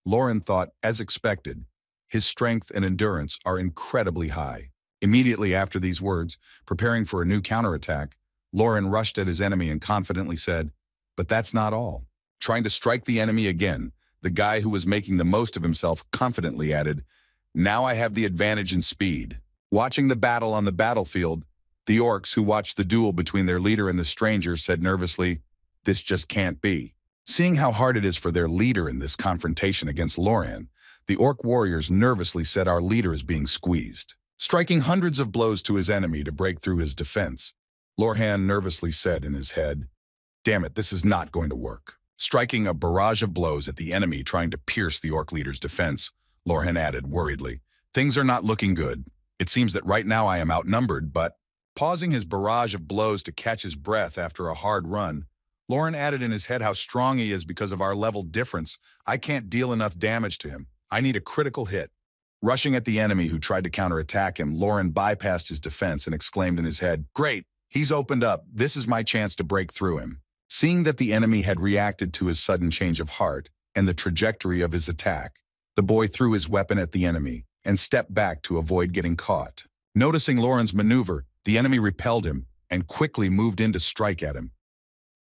Loran thought, as expected, his strength and endurance are incredibly high. Immediately after these words, preparing for a new counterattack, Loran rushed at his enemy and confidently said, "But that's not all." Trying to strike the enemy again, the guy who was making the most of himself confidently added, "Now I have the advantage in speed." Watching the battle on the battlefield, the orcs who watched the duel between their leader and the stranger said nervously, "This just can't be." Seeing how hard it is for their leader in this confrontation against Loran, the orc warriors nervously said, "Our leader is being squeezed." Striking hundreds of blows to his enemy to break through his defense, Lorhan nervously said in his head, "Damn it, this is not going to work." Striking a barrage of blows at the enemy trying to pierce the orc leader's defense, Lorhan added worriedly, "Things are not looking good. It seems that right now I am outnumbered, but..." Pausing his barrage of blows to catch his breath after a hard run, Loran added in his head how strong he is because of our level difference. "I can't deal enough damage to him. I need a critical hit." Rushing at the enemy who tried to counterattack him, Loran bypassed his defense and exclaimed in his head, "Great, he's opened up. This is my chance to break through him." Seeing that the enemy had reacted to his sudden change of heart and the trajectory of his attack, the boy threw his weapon at the enemy and stepped back to avoid getting caught. Noticing Loran's maneuver, the enemy repelled him and quickly moved in to strike at him.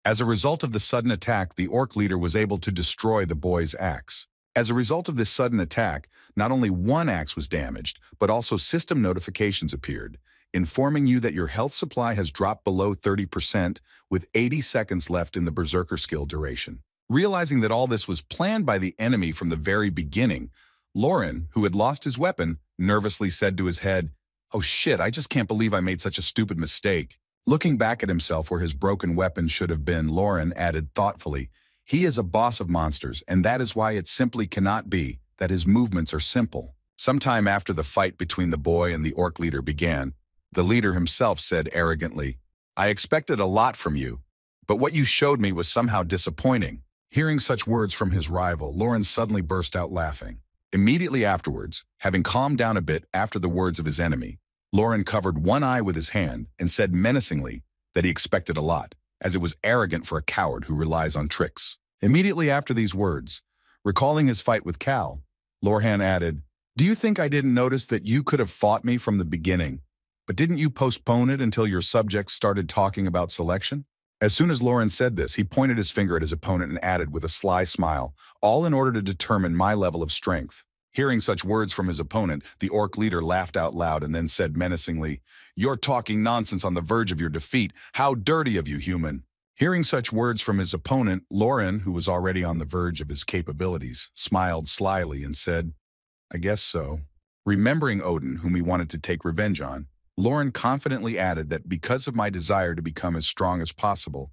As a result of the sudden attack, the orc leader was able to destroy the boy's axe. As a result of this sudden attack, not only one axe was damaged, but also system notifications appeared, informing you that your health supply has dropped below 30% with 80 seconds left in the Berserker skill duration. Realizing that all this was planned by the enemy from the very beginning, Loran, who had lost his weapon, nervously said to his head, "Oh shit, I just can't believe I made such a stupid mistake." Looking back at himself where his broken weapon should have been, Loran added thoughtfully, He is a boss of monsters, and that is why it simply cannot be that his movements are simple. Sometime after the fight between the boy and the orc leader began, the leader himself said arrogantly, "I expected a lot from you, but what you showed me was somehow disappointing." Hearing such words from his rival, Lauren suddenly burst out laughing. Immediately afterwards, having calmed down a bit after the words of his enemy, Lauren covered one eye with his hand and said menacingly that he expected a lot, as it was arrogant for a coward who relies on tricks. Immediately after these words, recalling his fight with Cal, Lorhan added, "Do you think I didn't notice that you could have fought me from the beginning, but didn't you postpone it until your subjects started talking about selection?" As soon as Lauren said this, he pointed his finger at his opponent and added with a sly smile, "All in order to determine my level of strength." Hearing such words from his opponent, the orc leader laughed out loud and then said menacingly, "You're talking nonsense on the verge of your defeat. How dirty of you, human." Hearing such words from his opponent, Lauren, who was already on the verge of his capabilities, smiled slyly and said, "I guess so." Remembering Odin, whom he wanted to take revenge on, Lauren confidently added that because of my desire to become as strong as possible,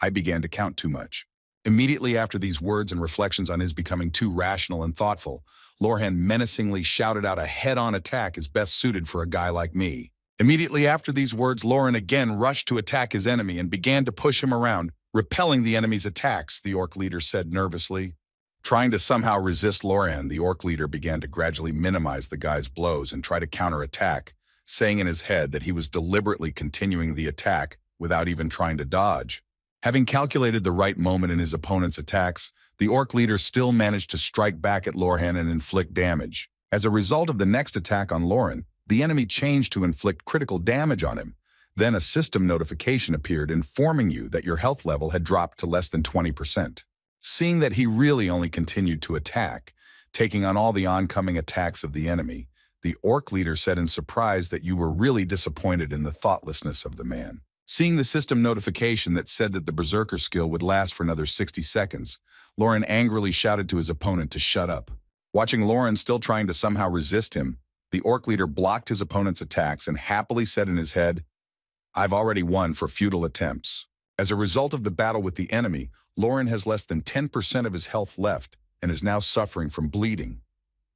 I began to count too much. Immediately after these words and reflections on his becoming too rational and thoughtful, Lorhan menacingly shouted out a head-on attack is best suited for a guy like me. Immediately after these words, Lauren again rushed to attack his enemy and began to push him around, repelling the enemy's attacks, the orc leader said nervously. Trying to somehow resist Lorhan, the orc leader began to gradually minimize the guy's blows and try to counterattack, saying in his head that he was deliberately continuing the attack without even trying to dodge. Having calculated the right moment in his opponent's attacks, the orc leader still managed to strike back at Lorhan and inflict damage. As a result of the next attack on Lauren, the enemy changed to inflict critical damage on him. Then a system notification appeared informing you that your health level had dropped to less than 20%. Seeing that he really only continued to attack, taking on all the oncoming attacks of the enemy, the orc leader said in surprise that you were really disappointed in the thoughtlessness of the man. Seeing the system notification that said that the Berserker skill would last for another 60 seconds, Lauren angrily shouted to his opponent to shut up. Watching Lauren still trying to somehow resist him, the orc leader blocked his opponent's attacks and happily said in his head, "I've already won for futile attempts." As a result of the battle with the enemy, Lauren has less than 10% of his health left and is now suffering from bleeding.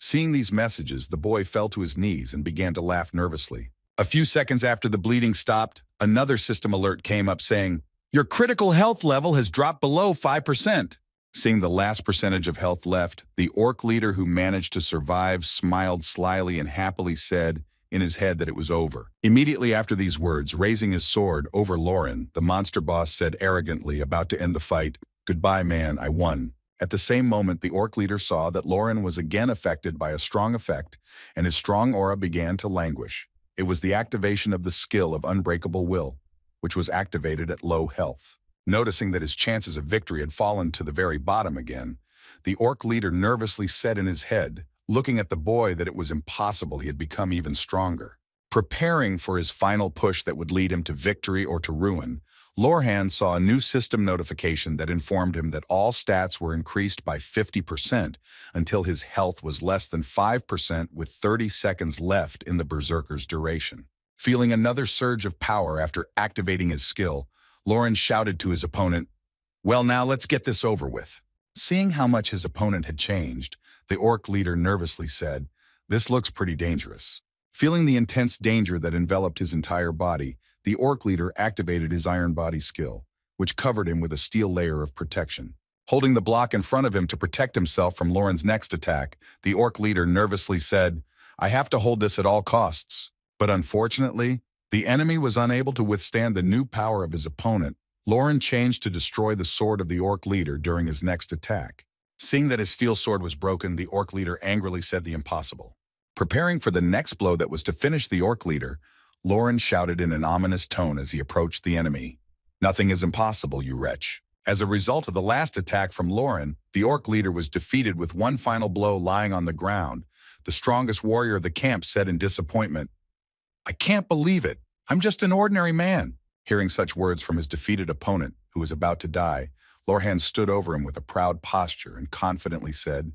Seeing these messages, the boy fell to his knees and began to laugh nervously. A few seconds after the bleeding stopped, another system alert came up saying, "Your critical health level has dropped below 5%. Seeing the last percentage of health left, the orc leader who managed to survive smiled slyly and happily said in his head that it was over. Immediately after these words, raising his sword over Lauren, the monster boss said arrogantly, about to end the fight, "Goodbye, man, I won." At the same moment, the orc leader saw that Lauren was again affected by a strong effect, and his strong aura began to languish. It was the activation of the skill of Unbreakable Will, which was activated at low health. Noticing that his chances of victory had fallen to the very bottom again, the orc leader nervously said in his head, looking at the boy, that it was impossible he had become even stronger. Preparing for his final push that would lead him to victory or to ruin, Lorhan saw a new system notification that informed him that all stats were increased by 50% until his health was less than 5% with 30 seconds left in the Berserker's duration. Feeling another surge of power after activating his skill, Lauren shouted to his opponent, "Well, now let's get this over with." Seeing how much his opponent had changed, the orc leader nervously said, "This looks pretty dangerous." Feeling the intense danger that enveloped his entire body, the orc leader activated his iron body skill, which covered him with a steel layer of protection. Holding the block in front of him to protect himself from Lauren's next attack, the orc leader nervously said, "I have to hold this at all costs." But unfortunately, the enemy was unable to withstand the new power of his opponent. Lauren changed to destroy the sword of the orc leader during his next attack. Seeing that his steel sword was broken, the orc leader angrily said the impossible. Preparing for the next blow that was to finish the orc leader, Lauren shouted in an ominous tone as he approached the enemy, "Nothing is impossible, you wretch." As a result of the last attack from Lauren, the orc leader was defeated with one final blow lying on the ground. The strongest warrior of the camp said in disappointment, "I can't believe it. I'm just an ordinary man." Hearing such words from his defeated opponent, who was about to die, Lorhan stood over him with a proud posture and confidently said,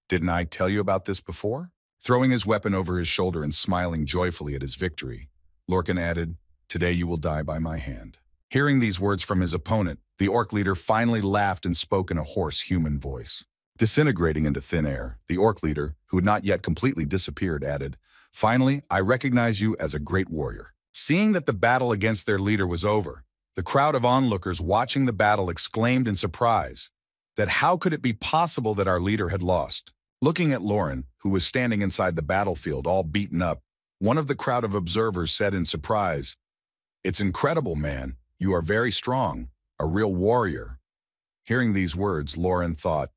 "Didn't I tell you about this before?" Throwing his weapon over his shoulder and smiling joyfully at his victory, Lorcan added, "Today you will die by my hand." Hearing these words from his opponent, the orc leader finally laughed and spoke in a hoarse human voice. Disintegrating into thin air, the orc leader, who had not yet completely disappeared, added, "Finally, I recognize you as a great warrior." Seeing that the battle against their leader was over, the crowd of onlookers watching the battle exclaimed in surprise that how could it be possible that our leader had lost? Looking at Lauren, who was standing inside the battlefield all beaten up, one of the crowd of observers said in surprise, "It's incredible, man. You are very strong, a real warrior." Hearing these words, Lauren thought,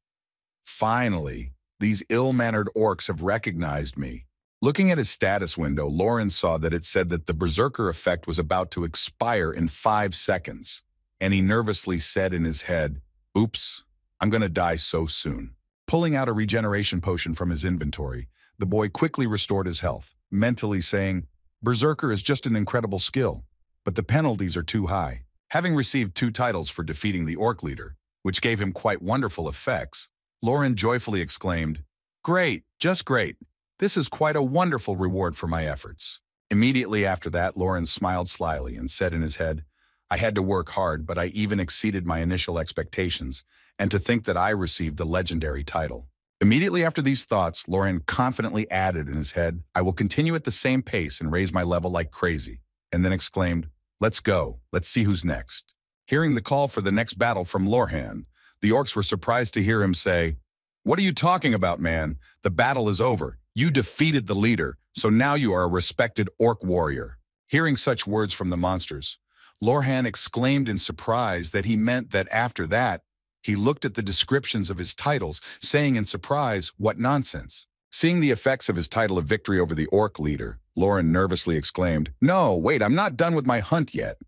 "Finally, these ill-mannered orcs have recognized me." Looking at his status window, Lauren saw that it said that the Berserker effect was about to expire in 5 seconds, and he nervously said in his head, "Oops, I'm gonna die so soon." Pulling out a regeneration potion from his inventory, the boy quickly restored his health, mentally saying, "Berserker is just an incredible skill, but the penalties are too high." Having received 2 titles for defeating the orc leader, which gave him quite wonderful effects, Lauren joyfully exclaimed, "Great, just great. This is quite a wonderful reward for my efforts." Immediately after that, Lauren smiled slyly and said in his head, "I had to work hard, but I even exceeded my initial expectations, and to think that I received the legendary title." Immediately after these thoughts, Lauren confidently added in his head, "I will continue at the same pace and raise my level like crazy," and then exclaimed, "Let's go. Let's see who's next." Hearing the call for the next battle from Lorhan, the orcs were surprised to hear him say, "What are you talking about, man? The battle is over. You defeated the leader, so now you are a respected orc warrior." Hearing such words from the monsters, Lorhan exclaimed in surprise that he meant that after that, he looked at the descriptions of his titles, saying in surprise, "What nonsense." Seeing the effects of his title of victory over the orc leader, Lauren nervously exclaimed, "No, wait, I'm not done with my hunt yet."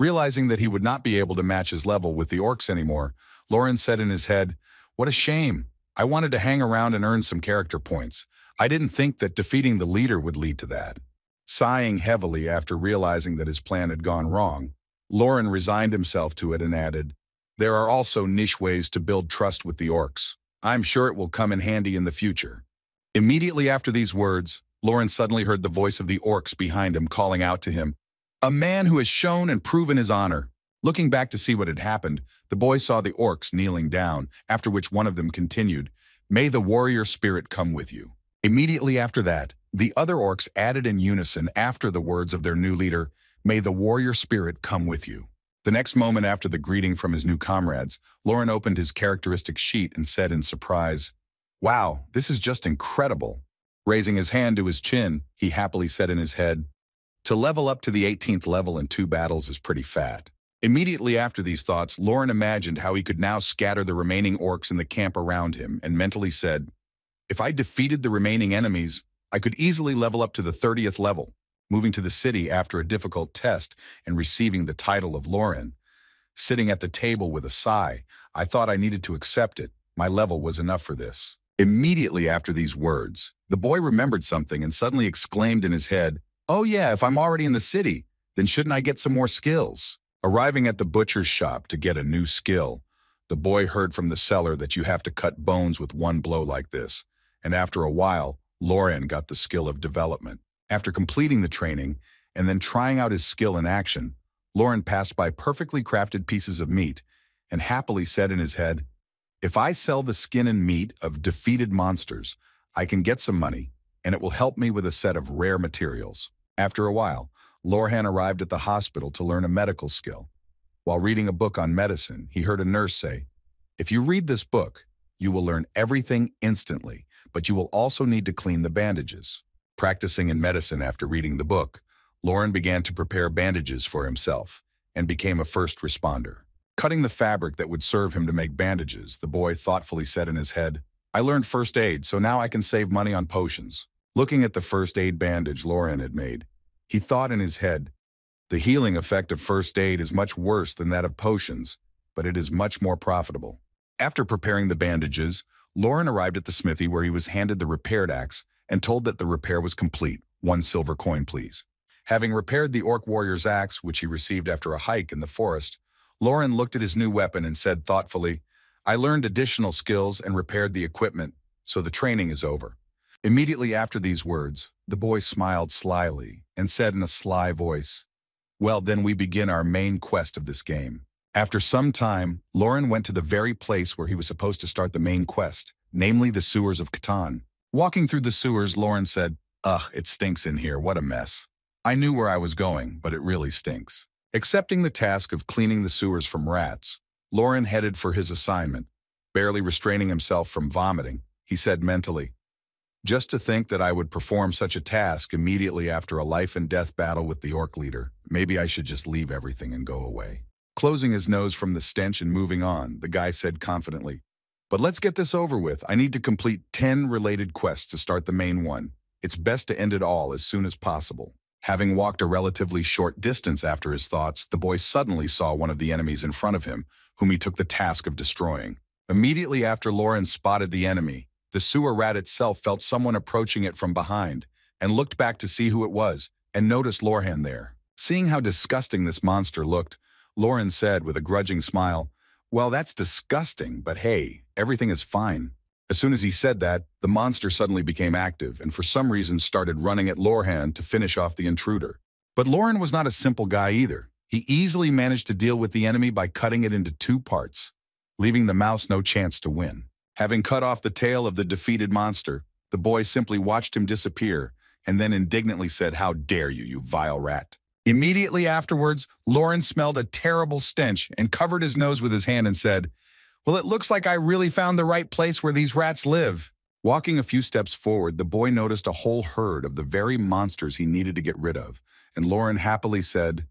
Realizing that he would not be able to match his level with the orcs anymore, Lauren said in his head, "What a shame. I wanted to hang around and earn some character points. I didn't think that defeating the leader would lead to that." Sighing heavily after realizing that his plan had gone wrong, Lauren resigned himself to it and added, "There are also niche ways to build trust with the orcs. I'm sure it will come in handy in the future." Immediately after these words, Lauren suddenly heard the voice of the orcs behind him calling out to him, "A man who has shown and proven his honor." Looking back to see what had happened, the boy saw the orcs kneeling down, after which one of them continued, "May the warrior spirit come with you." Immediately after that, the other orcs added in unison after the words of their new leader, "May the warrior spirit come with you." The next moment after the greeting from his new comrades, Lauren opened his characteristic sheet and said in surprise, "Wow, this is just incredible." Raising his hand to his chin, he happily said in his head, "To level up to the 18th level in 2 battles is pretty fat." Immediately after these thoughts, Lauren imagined how he could now scatter the remaining orcs in the camp around him and mentally said, "If I defeated the remaining enemies, I could easily level up to the 30th level." Moving to the city after a difficult test and receiving the title of Lauren. Sitting at the table with a sigh, I thought I needed to accept it. My level was enough for this. Immediately after these words, the boy remembered something and suddenly exclaimed in his head, "Oh yeah, if I'm already in the city, then shouldn't I get some more skills?" Arriving at the butcher's shop to get a new skill, the boy heard from the seller that you have to cut bones with one blow like this, and after a while, Lauren got the skill of development. After completing the training and then trying out his skill in action, Lauren passed by perfectly crafted pieces of meat and happily said in his head, "If I sell the skin and meat of defeated monsters, I can get some money, and it will help me with a set of rare materials." After a while, Lorhan arrived at the hospital to learn a medical skill. While reading a book on medicine, he heard a nurse say, "If you read this book, you will learn everything instantly, but you will also need to clean the bandages." Practicing in medicine after reading the book, Lauren began to prepare bandages for himself and became a first responder. Cutting the fabric that would serve him to make bandages, the boy thoughtfully said in his head, "I learned first aid, so now I can save money on potions." Looking at the first aid bandage Lauren had made, he thought in his head, "The healing effect of first aid is much worse than that of potions, but it is much more profitable." After preparing the bandages, Lauren arrived at the smithy where he was handed the repaired axe and told that the repair was complete. 1 silver coin, please. Having repaired the orc warrior's axe, which he received after a hike in the forest, Lauren looked at his new weapon and said thoughtfully, "I learned additional skills and repaired the equipment, so the training is over." Immediately after these words, the boy smiled slyly and said in a sly voice, Well, then we begin our main quest of this game. After some time, Lauren went to the very place where he was supposed to start the main quest, namely the sewers of Catan. Walking through the sewers, Lauren said, "Ugh, it stinks in here, what a mess." I knew where I was going, but it really stinks. Accepting the task of cleaning the sewers from rats, Lauren headed for his assignment. Barely restraining himself from vomiting, he said mentally, "Just to think that I would perform such a task immediately after a life-and-death battle with the orc leader. Maybe I should just leave everything and go away." Closing his nose from the stench and moving on, the guy said confidently, "But let's get this over with. I need to complete 10 related quests to start the main one. It's best to end it all as soon as possible." Having walked a relatively short distance after his thoughts, the boy suddenly saw one of the enemies in front of him, whom he took the task of destroying. Immediately after Lauren spotted the enemy, the sewer rat itself felt someone approaching it from behind and looked back to see who it was and noticed Lauren there. Seeing how disgusting this monster looked, Lauren said with a grudging smile, "Well, that's disgusting, but hey, everything is fine." As soon as he said that, the monster suddenly became active and for some reason started running at Lauren to finish off the intruder. But Lauren was not a simple guy either. He easily managed to deal with the enemy by cutting it into 2 parts, leaving the mouse no chance to win. Having cut off the tail of the defeated monster, the boy simply watched him disappear and then indignantly said, "How dare you, you vile rat." Immediately afterwards, Lauren smelled a terrible stench and covered his nose with his hand and said, "Well, it looks like I really found the right place where these rats live." Walking a few steps forward, the boy noticed a whole herd of the very monsters he needed to get rid of, and Lauren happily said,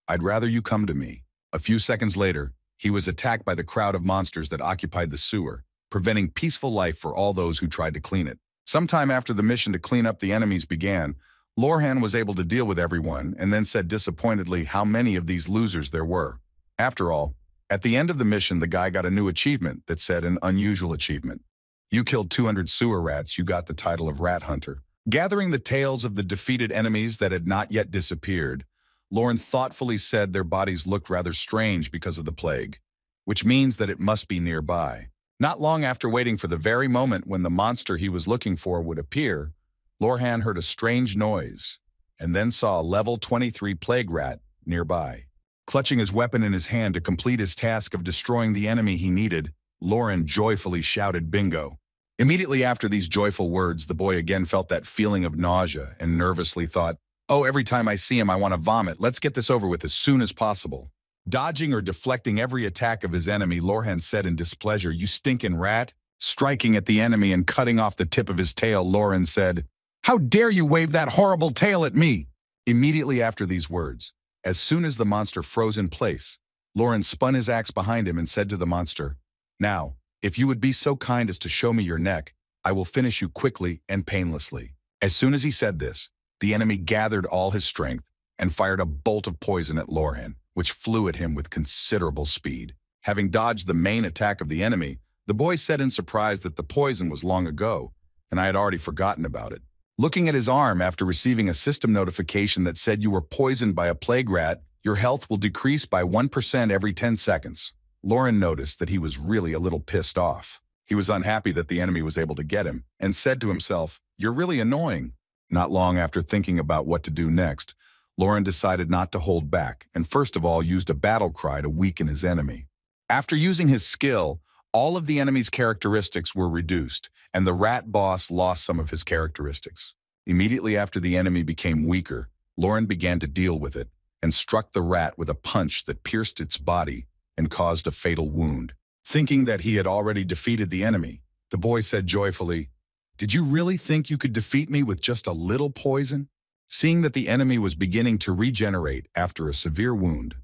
"I'd rather you come to me." A few seconds later, he was attacked by the crowd of monsters that occupied the sewer, preventing peaceful life for all those who tried to clean it. Sometime after the mission to clean up the enemies began, Lauren was able to deal with everyone and then said disappointedly how many of these losers there were. After all, at the end of the mission, the guy got a new achievement that said an unusual achievement. You killed 200 sewer rats, you got the title of Rat Hunter. Gathering the tails of the defeated enemies that had not yet disappeared, Lauren thoughtfully said their bodies looked rather strange because of the plague, which means that it must be nearby. Not long after waiting for the very moment when the monster he was looking for would appear, Lauren heard a strange noise and then saw a level 23 plague rat nearby. Clutching his weapon in his hand to complete his task of destroying the enemy he needed, Lauren joyfully shouted bingo. Immediately after these joyful words, the boy again felt that feeling of nausea and nervously thought, "Oh, every time I see him, I want to vomit. Let's get this over with as soon as possible." Dodging or deflecting every attack of his enemy, Lauren said in displeasure, "You stinking rat." Striking at the enemy and cutting off the tip of his tail, Lauren said, "How dare you wave that horrible tail at me?" Immediately after these words, as soon as the monster froze in place, Lauren spun his axe behind him and said to the monster, "Now, if you would be so kind as to show me your neck, I will finish you quickly and painlessly." As soon as he said this, the enemy gathered all his strength and fired a bolt of poison at Lauren, which flew at him with considerable speed. Having dodged the main attack of the enemy, the boy said in surprise that the poison was long ago, and I had already forgotten about it. Looking at his arm after receiving a system notification that said you were poisoned by a plague rat, your health will decrease by 1% every 10 seconds. Lauren noticed that he was really a little pissed off. He was unhappy that the enemy was able to get him, and said to himself, "You're really annoying." Not long after thinking about what to do next, Lauren decided not to hold back, and first of all used a battle cry to weaken his enemy. After using his skill, all of the enemy's characteristics were reduced, and the rat boss lost some of his characteristics. Immediately after the enemy became weaker, Lauren began to deal with it, and struck the rat with a punch that pierced its body and caused a fatal wound. Thinking that he had already defeated the enemy, the boy said joyfully, "Did you really think you could defeat me with just a little poison?" Seeing that the enemy was beginning to regenerate after a severe wound,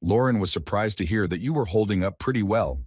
Lauren was surprised to hear that you were holding up pretty well.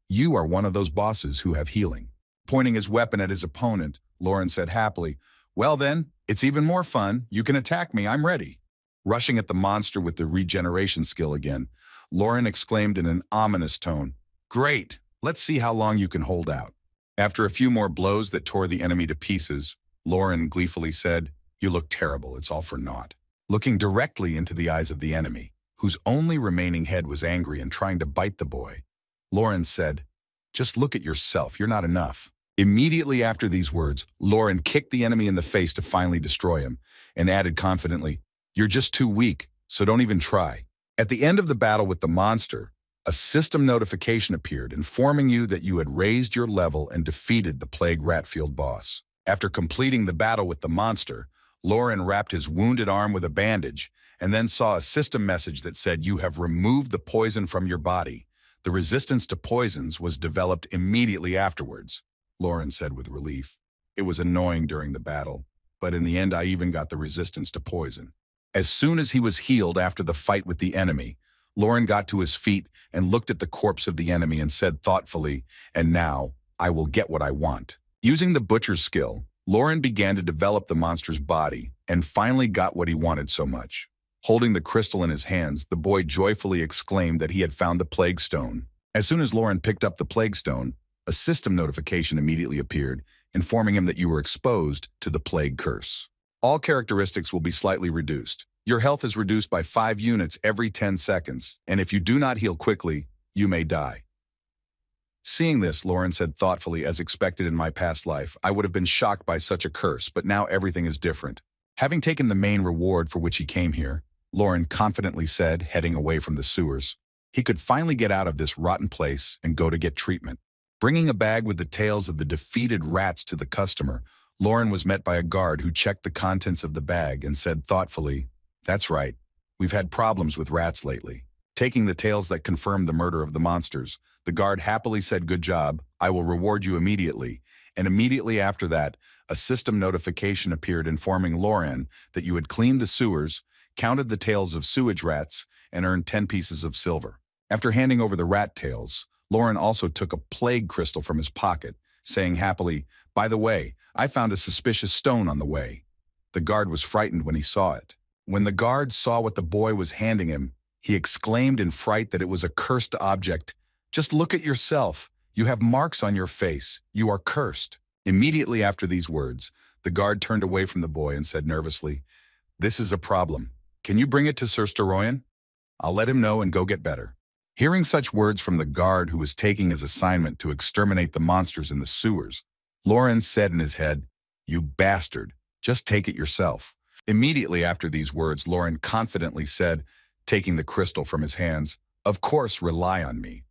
You are one of those bosses who have healing. Pointing his weapon at his opponent, Lauren said happily, "Well then, it's even more fun. You can attack me, I'm ready." Rushing at the monster with the regeneration skill again, Lauren exclaimed in an ominous tone, "Great, let's see how long you can hold out." After a few more blows that tore the enemy to pieces, Lauren gleefully said, "You look terrible, it's all for naught." Looking directly into the eyes of the enemy, whose only remaining head was angry and trying to bite the boy, Lauren said, "Just look at yourself, you're not enough." Immediately after these words, Lauren kicked the enemy in the face to finally destroy him, and added confidently, "You're just too weak. so don't even try. At the end of the battle with the monster, a system notification appeared informing you that you had raised your level and defeated the Plague Ratfield boss. After completing the battle with the monster, Lauren wrapped his wounded arm with a bandage and then saw a system message that said you have removed the poison from your body. The resistance to poisons was developed immediately afterwards, Lauren said with relief. It was annoying during the battle, but in the end I even got the resistance to poison. As soon as he was healed after the fight with the enemy, Lauren got to his feet and looked at the corpse of the enemy and said thoughtfully, "And now, I will get what I want." Using the butcher's skill, Lauren began to develop the monster's body and finally got what he wanted so much. Holding the crystal in his hands, the boy joyfully exclaimed that he had found the plague stone. As soon as Lauren picked up the plague stone, a system notification immediately appeared, informing him that you were exposed to the plague curse. All characteristics will be slightly reduced. Your health is reduced by 5 units every 10 seconds, and if you do not heal quickly, you may die. Seeing this, Lauren said thoughtfully, as expected in my past life, I would have been shocked by such a curse, but now everything is different. Having taken the main reward for which he came here, Lauren confidently said, heading away from the sewers, he could finally get out of this rotten place and go to get treatment. Bringing a bag with the tails of the defeated rats to the customer, Lauren was met by a guard who checked the contents of the bag and said thoughtfully, "That's right, we've had problems with rats lately." Taking the tails that confirmed the murder of the monsters, the guard happily said, "Good job, I will reward you immediately." And immediately after that, a system notification appeared informing Lauren that you had cleaned the sewers, counted the tails of sewage rats, and earned 10 pieces of silver. After handing over the rat tails, Lauren also took a plague crystal from his pocket, saying happily, "By the way, I found a suspicious stone on the way." The guard was frightened when he saw it. When the guard saw what the boy was handing him, he exclaimed in fright that it was a cursed object. "Just look at yourself. You have marks on your face. You are cursed." Immediately after these words, the guard turned away from the boy and said nervously, "This is a problem. Can you bring it to Sir Steroyan? I'll let him know and go get better." Hearing such words from the guard who was taking his assignment to exterminate the monsters in the sewers, Lauren said in his head, "You bastard, just take it yourself." Immediately after these words, Lauren confidently said, taking the crystal from his hands, "Of course, rely on me."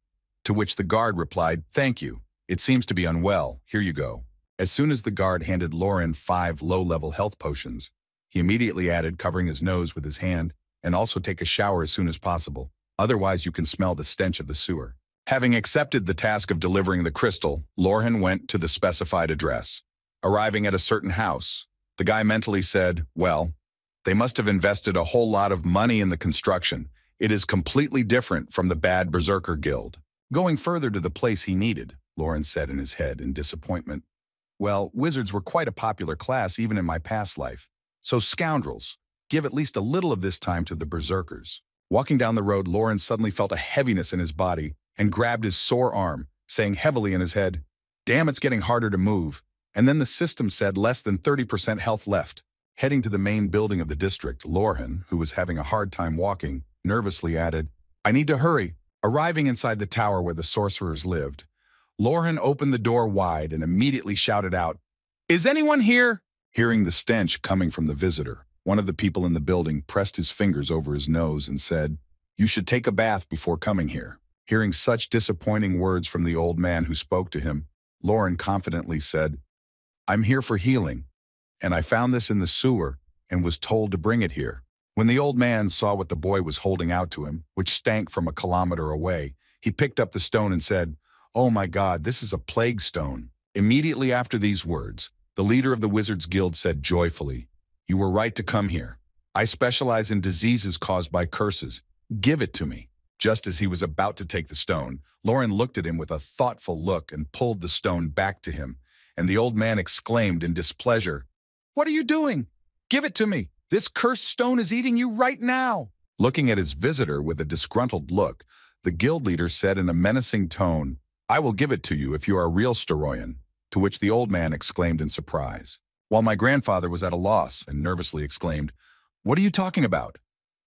To which the guard replied, "Thank you. It seems to be unwell. Here you go." As soon as the guard handed Lauren 5 low-level health potions, he immediately added, covering his nose with his hand, "And also take a shower as soon as possible. Otherwise, you can smell the stench of the sewer." Having accepted the task of delivering the crystal, Lauren went to the specified address. Arriving at a certain house, the guy mentally said, "Well, they must have invested a whole lot of money in the construction. It is completely different from the bad Berserker Guild." Going further to the place he needed, Lauren said in his head in disappointment, "Well, wizards were quite a popular class even in my past life. So scoundrels, give at least a little of this time to the Berserkers." Walking down the road, Lauren suddenly felt a heaviness in his body and grabbed his sore arm, saying heavily in his head, "Damn, it's getting harder to move." And then the system said less than 30% health left. Heading to the main building of the district, Lauren, who was having a hard time walking, nervously added, "I need to hurry." Arriving inside the tower where the sorcerers lived, Lauren opened the door wide and immediately shouted out, "Is anyone here?" Hearing the stench coming from the visitor, one of the people in the building pressed his fingers over his nose and said, "You should take a bath before coming here." Hearing such disappointing words from the old man who spoke to him, Lauren confidently said, "I'm here for healing, and I found this in the sewer and was told to bring it here." When the old man saw what the boy was holding out to him, which stank from a kilometer away, he picked up the stone and said, "Oh my God, this is a plague stone." Immediately after these words, the leader of the Wizards Guild said joyfully, "You were right to come here. I specialize in diseases caused by curses. Give it to me." Just as he was about to take the stone, Lauren looked at him with a thoughtful look and pulled the stone back to him, and the old man exclaimed in displeasure, "What are you doing? Give it to me. This cursed stone is eating you right now." Looking at his visitor with a disgruntled look, the guild leader said in a menacing tone, "I will give it to you if you are a real Steroyan," to which the old man exclaimed in surprise, while my grandfather was at a loss and nervously exclaimed, "What are you talking about?"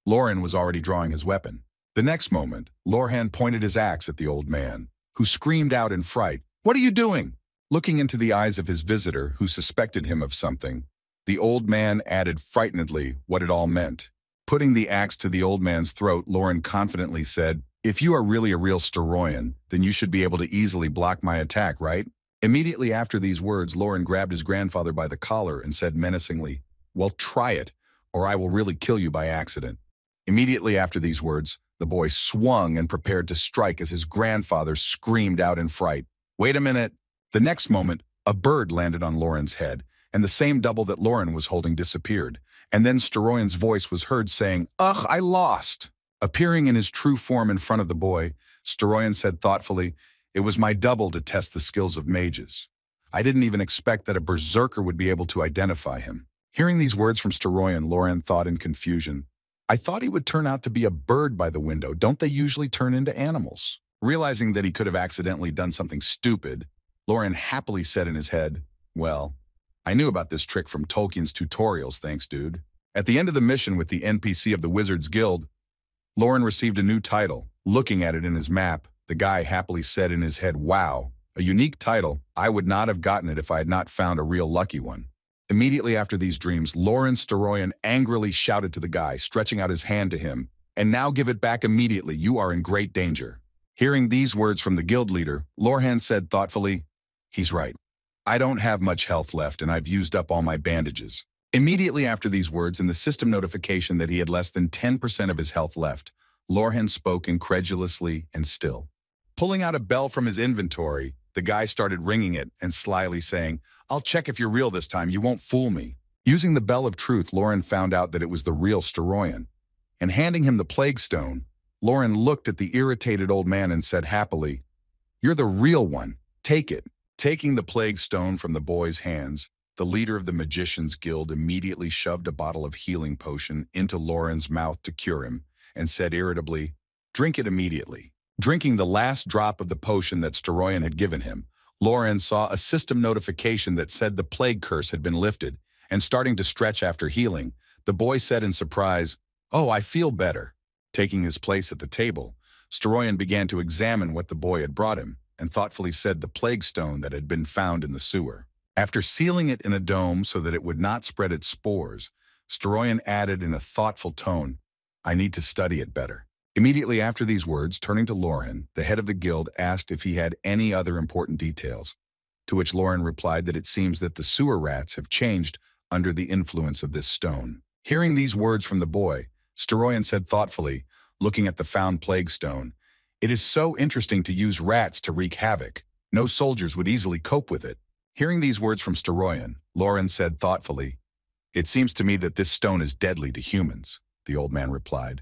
Lauren was already drawing his weapon. The next moment, Lorhan pointed his axe at the old man, who screamed out in fright, "What are you doing?" Looking into the eyes of his visitor, who suspected him of something, the old man added frightenedly what it all meant. Putting the axe to the old man's throat, Lauren confidently said, "If you are really a real Storoyan, then you should be able to easily block my attack, right?" Immediately after these words, Lauren grabbed his grandfather by the collar and said menacingly, "Well, try it, or I will really kill you by accident." Immediately after these words, the boy swung and prepared to strike as his grandfather screamed out in fright, "Wait a minute!" The next moment, a bird landed on Lauren's head, and the same double that Lauren was holding disappeared. And then Storoyan's voice was heard saying, "Ugh, I lost!" Appearing in his true form in front of the boy, Storoyan said thoughtfully, "It was my double to test the skills of mages. I didn't even expect that a berserker would be able to identify him." Hearing these words from Storoyan, Lauren thought in confusion, "I thought he would turn out to be a bird by the window. Don't they usually turn into animals?" Realizing that he could have accidentally done something stupid, Lauren happily said in his head, "Well, I knew about this trick from Tolkien's tutorials, thanks, dude." At the end of the mission with the NPC of the Wizards Guild, Lauren received a new title. Looking at it in his map, the guy happily said in his head, "Wow, a unique title. I would not have gotten it if I had not found a real lucky one." Immediately after these dreams, Lauren Storoyan angrily shouted to the guy, stretching out his hand to him, "And now give it back immediately. You are in great danger." Hearing these words from the guild leader, Lorhan said thoughtfully, "He's right. I don't have much health left and I've used up all my bandages." Immediately after these words and the system notification that he had less than 10% of his health left, Lorhan spoke incredulously and still. Pulling out a bell from his inventory, the guy started ringing it and slyly saying, "I'll check if you're real this time, you won't fool me." Using the bell of truth, Lauren found out that it was the real Storoyan. And handing him the plague stone, Lauren looked at the irritated old man and said happily, "You're the real one. Take it." Taking the plague stone from the boy's hands, the leader of the Magicians Guild immediately shoved a bottle of healing potion into Lauren's mouth to cure him and said irritably, "Drink it immediately." Drinking the last drop of the potion that Storoyan had given him, Lauren saw a system notification that said the plague curse had been lifted, and starting to stretch after healing, the boy said in surprise, "Oh, I feel better." Taking his place at the table, Storoyan began to examine what the boy had brought him, and thoughtfully said the plague stone that had been found in the sewer. After sealing it in a dome so that it would not spread its spores, Storoyan added in a thoughtful tone, "I need to study it better." Immediately after these words, turning to Lauren, the head of the guild asked if he had any other important details, to which Lauren replied that it seems that the sewer rats have changed under the influence of this stone. Hearing these words from the boy, Storoyan said thoughtfully, looking at the found plague stone, "It is so interesting to use rats to wreak havoc. No soldiers would easily cope with it." Hearing these words from Storoyan, Lauren said thoughtfully, "It seems to me that this stone is deadly to humans," the old man replied.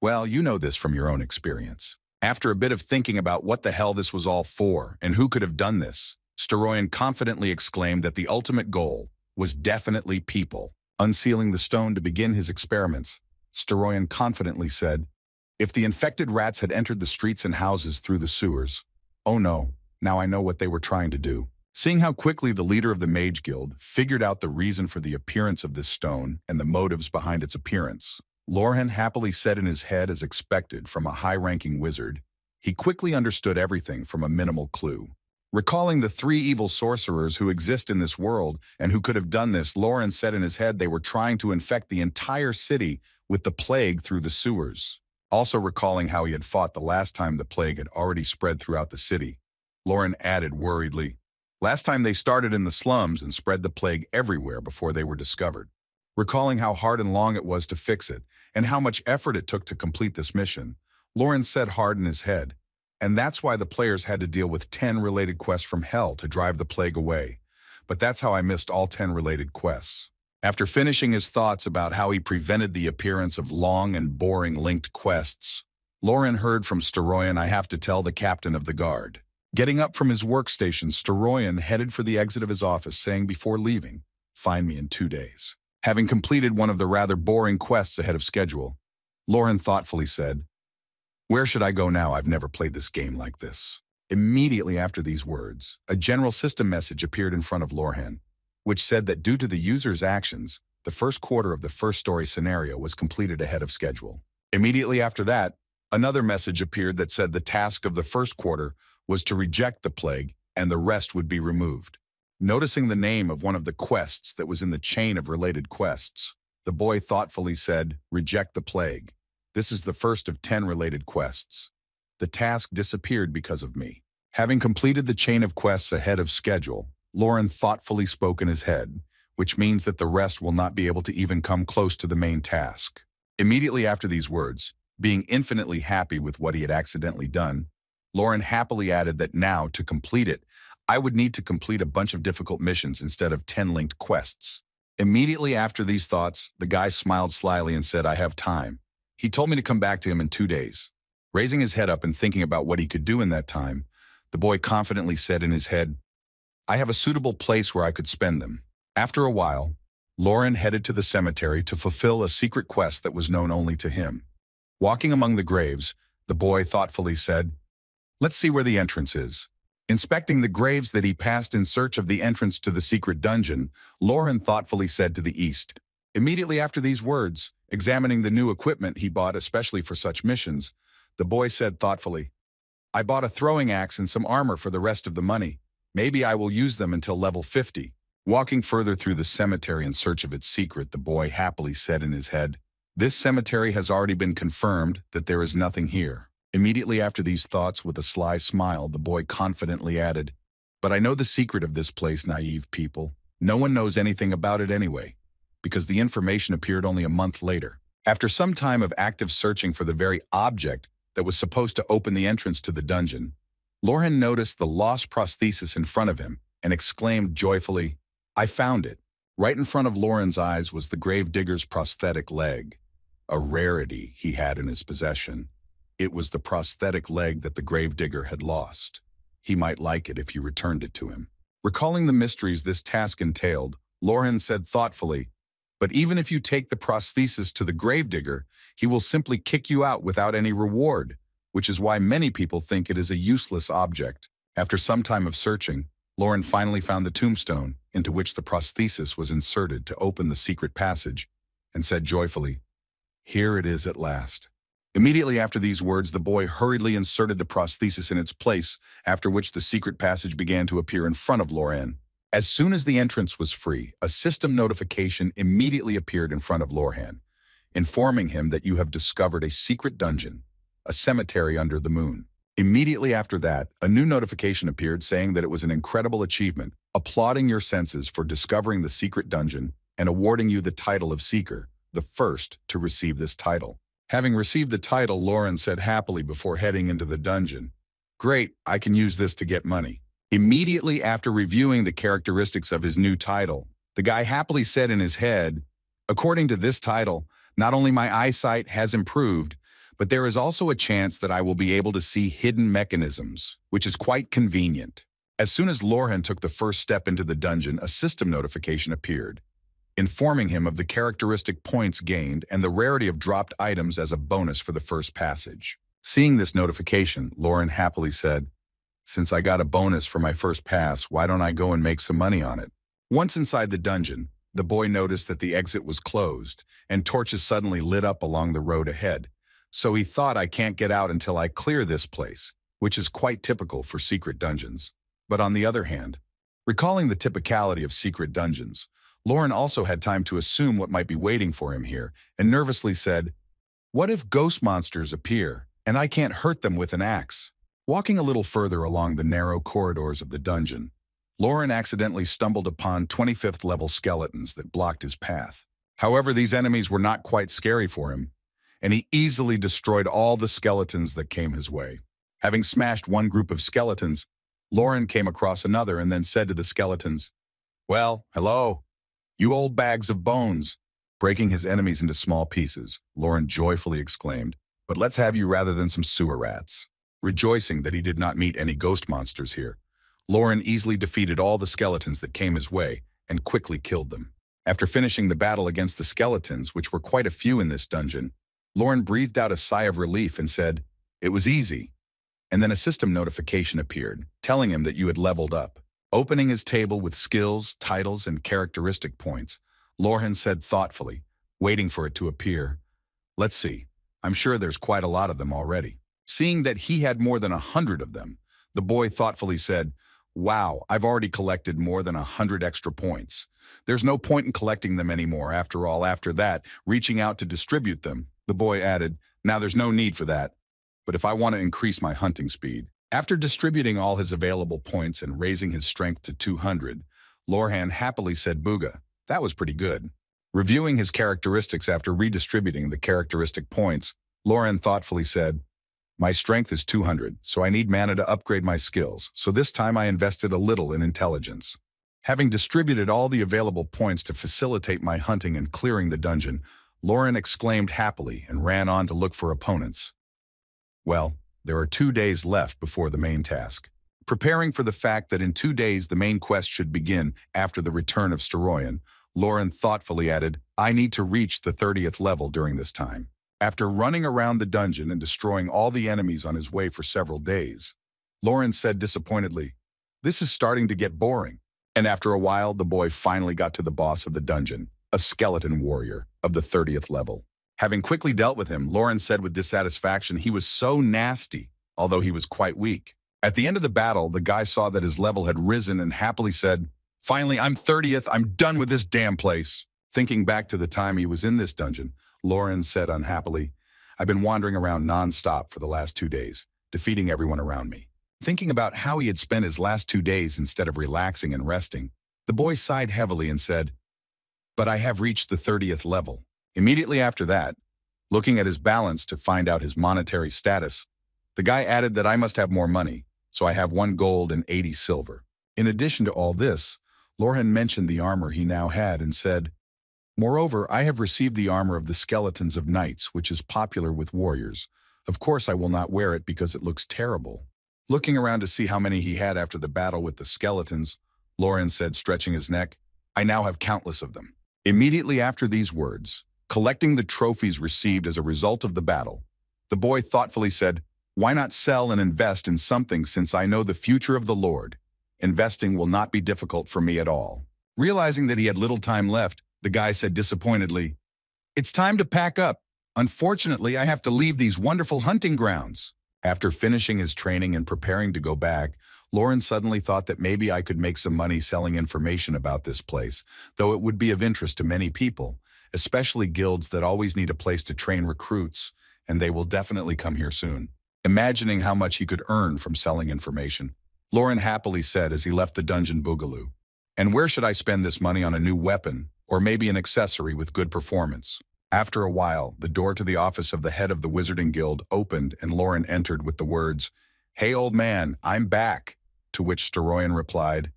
"Well, you know this from your own experience." After a bit of thinking about what the hell this was all for and who could have done this, Storoyan confidently exclaimed that the ultimate goal was definitely people. Unsealing the stone to begin his experiments, Storoyan confidently said, "If the infected rats had entered the streets and houses through the sewers, oh no, now I know what they were trying to do." Seeing how quickly the leader of the Mage Guild figured out the reason for the appearance of this stone and the motives behind its appearance, Lorhan happily said in his head as expected from a high-ranking wizard, he quickly understood everything from a minimal clue. Recalling the 3 evil sorcerers who exist in this world and who could have done this, Lorhan said in his head they were trying to infect the entire city with the plague through the sewers. Also recalling how he had fought the last time the plague had already spread throughout the city, Lauren added worriedly, "Last time they started in the slums and spread the plague everywhere before they were discovered." Recalling how hard and long it was to fix it, and how much effort it took to complete this mission, Lauren said hard in his head, "And that's why the players had to deal with 10 related quests from hell to drive the plague away. But that's how I missed all 10 related quests." After finishing his thoughts about how he prevented the appearance of long and boring linked quests, Lauren heard from Storoyan, "I have to tell the captain of the guard." Getting up from his workstation, Storoyan headed for the exit of his office, saying before leaving, "Find me in 2 days." Having completed one of the rather boring quests ahead of schedule, Lauren thoughtfully said, "Where should I go now? I've never played this game like this." Immediately after these words, a general system message appeared in front of Lorhan, which said that due to the user's actions, the first quarter of the first story scenario was completed ahead of schedule. Immediately after that, another message appeared that said the task of the first quarter was to reject the plague and the rest would be removed. Noticing the name of one of the quests that was in the chain of related quests, The boy thoughtfully said, "Reject the plague. This is the first of 10 related quests. The task disappeared because of me." Having completed the chain of quests ahead of schedule, Lauren thoughtfully spoke in his head, which means that the rest will not be able to even come close to the main task. Immediately after these words, being infinitely happy with what he had accidentally done, Lauren happily added that now, to complete it, I would need to complete a bunch of difficult missions instead of 10 linked quests. Immediately after these thoughts, the guy smiled slyly and said, "I have time." He told me to come back to him in 2 days. Raising his head up and thinking about what he could do in that time, the boy confidently said in his head, "I have a suitable place where I could spend them." After a while, Lauren headed to the cemetery to fulfill a secret quest that was known only to him. Walking among the graves, the boy thoughtfully said, "Let's see where the entrance is." Inspecting the graves that he passed in search of the entrance to the secret dungeon, Lauren thoughtfully said to the east. Immediately after these words, examining the new equipment he bought especially for such missions, the boy said thoughtfully, "I bought a throwing axe and some armor for the rest of the money. Maybe I will use them until level 50. Walking further through the cemetery in search of its secret, the boy happily said in his head, "This cemetery has already been confirmed that there is nothing here." Immediately after these thoughts, with a sly smile, the boy confidently added, "But I know the secret of this place, naive people. No one knows anything about it anyway, because the information appeared only a month later." After some time of active searching for the very object that was supposed to open the entrance to the dungeon, Lauren noticed the lost prosthesis in front of him and exclaimed joyfully, "I found it." Right in front of Lauren's eyes was the gravedigger's prosthetic leg, a rarity he had in his possession. It was the prosthetic leg that the gravedigger had lost. He might like it if you returned it to him. Recalling the mysteries this task entailed, Lauren said thoughtfully, "But even if you take the prosthesis to the gravedigger, he will simply kick you out without any reward, which is why many people think it is a useless object." After some time of searching, Lauren finally found the tombstone into which the prosthesis was inserted to open the secret passage, and said joyfully, "Here it is at last." Immediately after these words, the boy hurriedly inserted the prosthesis in its place, after which the secret passage began to appear in front of Lauren. As soon as the entrance was free, a system notification immediately appeared in front of Lauren, informing him that you have discovered a secret dungeon, a cemetery under the moon. Immediately after that, a new notification appeared saying that it was an incredible achievement, applauding your senses for discovering the secret dungeon and awarding you the title of Seeker, the first to receive this title. Having received the title, Lauren said happily before heading into the dungeon, "Great, I can use this to get money." Immediately after reviewing the characteristics of his new title, the guy happily said in his head, "According to this title, not only my eyesight has improved, but there is also a chance that I will be able to see hidden mechanisms, which is quite convenient." As soon as Lauren took the first step into the dungeon, a system notification appeared, informing him of the characteristic points gained and the rarity of dropped items as a bonus for the first passage. Seeing this notification, Lauren happily said, "Since I got a bonus for my first pass, why don't I go and make some money on it?" Once inside the dungeon, the boy noticed that the exit was closed, and torches suddenly lit up along the road ahead. So he thought, "I can't get out until I clear this place," which is quite typical for secret dungeons. But on the other hand, recalling the typicality of secret dungeons, Lauren also had time to assume what might be waiting for him here, and nervously said, "What if ghost monsters appear, and I can't hurt them with an axe?" Walking a little further along the narrow corridors of the dungeon, Lauren accidentally stumbled upon 25th level skeletons that blocked his path. However, these enemies were not quite scary for him, and he easily destroyed all the skeletons that came his way. Having smashed one group of skeletons, Lauren came across another and then said to the skeletons, "Well, hello, you old bags of bones." Breaking his enemies into small pieces, Lauren joyfully exclaimed, "But let's have you rather than some sewer rats." Rejoicing that he did not meet any ghost monsters here, Lauren easily defeated all the skeletons that came his way and quickly killed them. After finishing the battle against the skeletons, which were quite a few in this dungeon, Lauren breathed out a sigh of relief and said, "It was easy." And then a system notification appeared, telling him that you had leveled up. Opening his table with skills, titles, and characteristic points, Lauren said thoughtfully, waiting for it to appear, "Let's see, I'm sure there's quite a lot of them already." Seeing that he had more than 100 of them, the boy thoughtfully said, Wow, I've already collected more than 100 extra points. There's no point in collecting them anymore. After all, after that, reaching out to distribute them, the boy added, now there's no need for that. But if I want to increase my hunting speed. After distributing all his available points and raising his strength to 200, Lorhan happily said, Booga, that was pretty good. Reviewing his characteristics after redistributing the characteristic points, Lorhan thoughtfully said, my strength is 200, so I need mana to upgrade my skills, so this time I invested a little in intelligence. Having distributed all the available points to facilitate my hunting and clearing the dungeon, Lorhan exclaimed happily and ran on to look for opponents. Well, there are 2 days left before the main task. Preparing for the fact that in 2 days the main quest should begin after the return of Storoyan, Lorhan thoughtfully added, I need to reach the 30th level during this time. After running around the dungeon and destroying all the enemies on his way for several days, Lorhan said disappointedly, this is starting to get boring. And after a while, the boy finally got to the boss of the dungeon, a skeleton warrior of the 30th level. Having quickly dealt with him, Lorhan said with dissatisfaction he was so nasty, although he was quite weak. At the end of the battle, the guy saw that his level had risen and happily said, finally, I'm 30th, I'm done with this damn place. Thinking back to the time he was in this dungeon, Lorhan said unhappily, I've been wandering around non-stop for the last 2 days, defeating everyone around me. Thinking about how he had spent his last 2 days instead of relaxing and resting, the boy sighed heavily and said, but I have reached the 30th level. Immediately after that, looking at his balance to find out his monetary status, the guy added that I must have more money, so I have 1 gold and 80 silver. In addition to all this, Lorhan mentioned the armor he now had and said, moreover, I have received the armor of the skeletons of knights, which is popular with warriors. Of course, I will not wear it because it looks terrible. Looking around to see how many he had after the battle with the skeletons, Lorhan said, stretching his neck, I now have countless of them. Immediately after these words, collecting the trophies received as a result of the battle, the boy thoughtfully said, why not sell and invest in something since I know the future of the Lord? Investing will not be difficult for me at all. Realizing that he had little time left, the guy said disappointedly, it's time to pack up. Unfortunately, I have to leave these wonderful hunting grounds. After finishing his training and preparing to go back, Lorhan suddenly thought that maybe I could make some money selling information about this place, though it would be of interest to many people, especially guilds that always need a place to train recruits, and they will definitely come here soon. Imagining how much he could earn from selling information, Lorhan happily said as he left the dungeon boogaloo, and where should I spend this money on a new weapon, or maybe an accessory with good performance? After a while, the door to the office of the head of the Wizarding Guild opened and Lorhan entered with the words, hey old man, I'm back, to which Storoyan replied,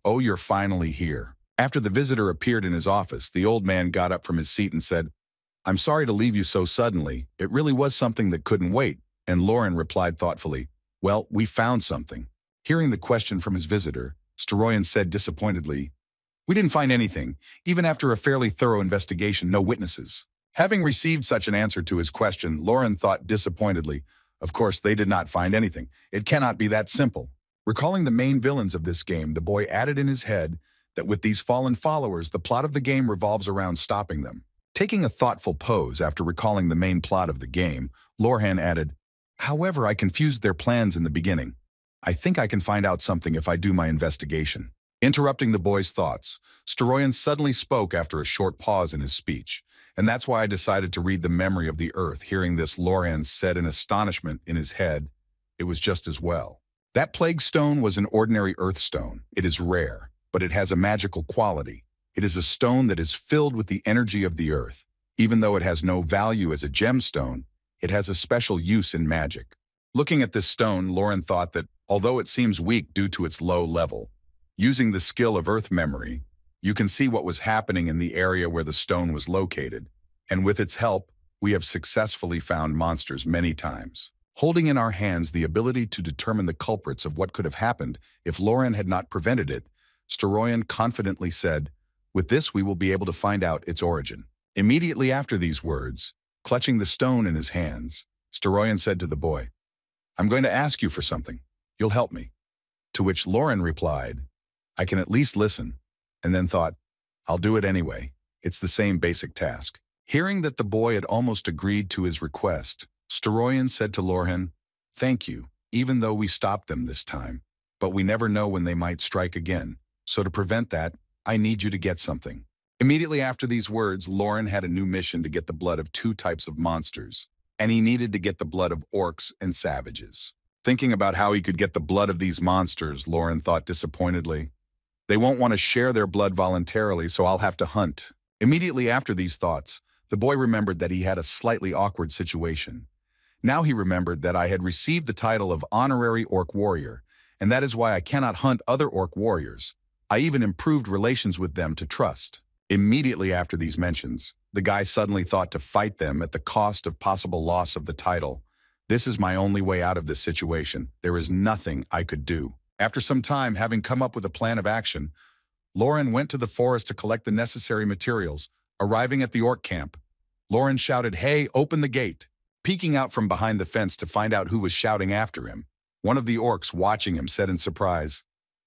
oh, you're finally here. After the visitor appeared in his office, the old man got up from his seat and said, I'm sorry to leave you so suddenly. It really was something that couldn't wait. And Lorhan replied thoughtfully, well, we found something. Hearing the question from his visitor, Storoyan said disappointedly, we didn't find anything. Even after a fairly thorough investigation, no witnesses. Having received such an answer to his question, Lorhan thought disappointedly, of course they did not find anything. It cannot be that simple. Recalling the main villains of this game, the boy added in his head that with these fallen followers, the plot of the game revolves around stopping them. Taking a thoughtful pose after recalling the main plot of the game, Lorhan added, however, I confused their plans in the beginning. I think I can find out something if I do my investigation. Interrupting the boy's thoughts, Storoyan suddenly spoke after a short pause in his speech, and that's why I decided to read the memory of the earth. Hearing this, Lorhan said in astonishment in his head, it was just as well. That plague stone was an ordinary earth stone. It is rare, but it has a magical quality. It is a stone that is filled with the energy of the earth. Even though it has no value as a gemstone, it has a special use in magic. Looking at this stone, Lorhan thought that, although it seems weak due to its low level, using the skill of earth memory, you can see what was happening in the area where the stone was located, and with its help, we have successfully found monsters many times. Holding in our hands the ability to determine the culprits of what could have happened if Lorhan had not prevented it, Storoyan confidently said, with this we will be able to find out its origin. Immediately after these words, clutching the stone in his hands, Storoyan said to the boy, I'm going to ask you for something. You'll help me. To which Lorhan replied, I can at least listen, and then thought, I'll do it anyway. It's the same basic task. Hearing that the boy had almost agreed to his request, Storoyan said to Lorhan, thank you, even though we stopped them this time. but we never know when they might strike again. So to prevent that, I need you to get something." Immediately after these words, Lauren had a new mission to get the blood of two types of monsters, and he needed to get the blood of orcs and savages. Thinking about how he could get the blood of these monsters, Lauren thought disappointedly, "They won't want to share their blood voluntarily, so I'll have to hunt." Immediately after these thoughts, the boy remembered that he had a slightly awkward situation. Now he remembered that I had received the title of Honorary Orc Warrior, and that is why I cannot hunt other orc warriors. I even improved relations with them to trust. Immediately after these mentions, the guy suddenly thought to fight them at the cost of possible loss of the title. "This is my only way out of this situation. There is nothing I could do." After some time, having come up with a plan of action, Lauren went to the forest to collect the necessary materials. Arriving at the orc camp, Lauren shouted, "Hey, open the gate!" Peeking out from behind the fence to find out who was shouting after him, one of the orcs watching him said in surprise,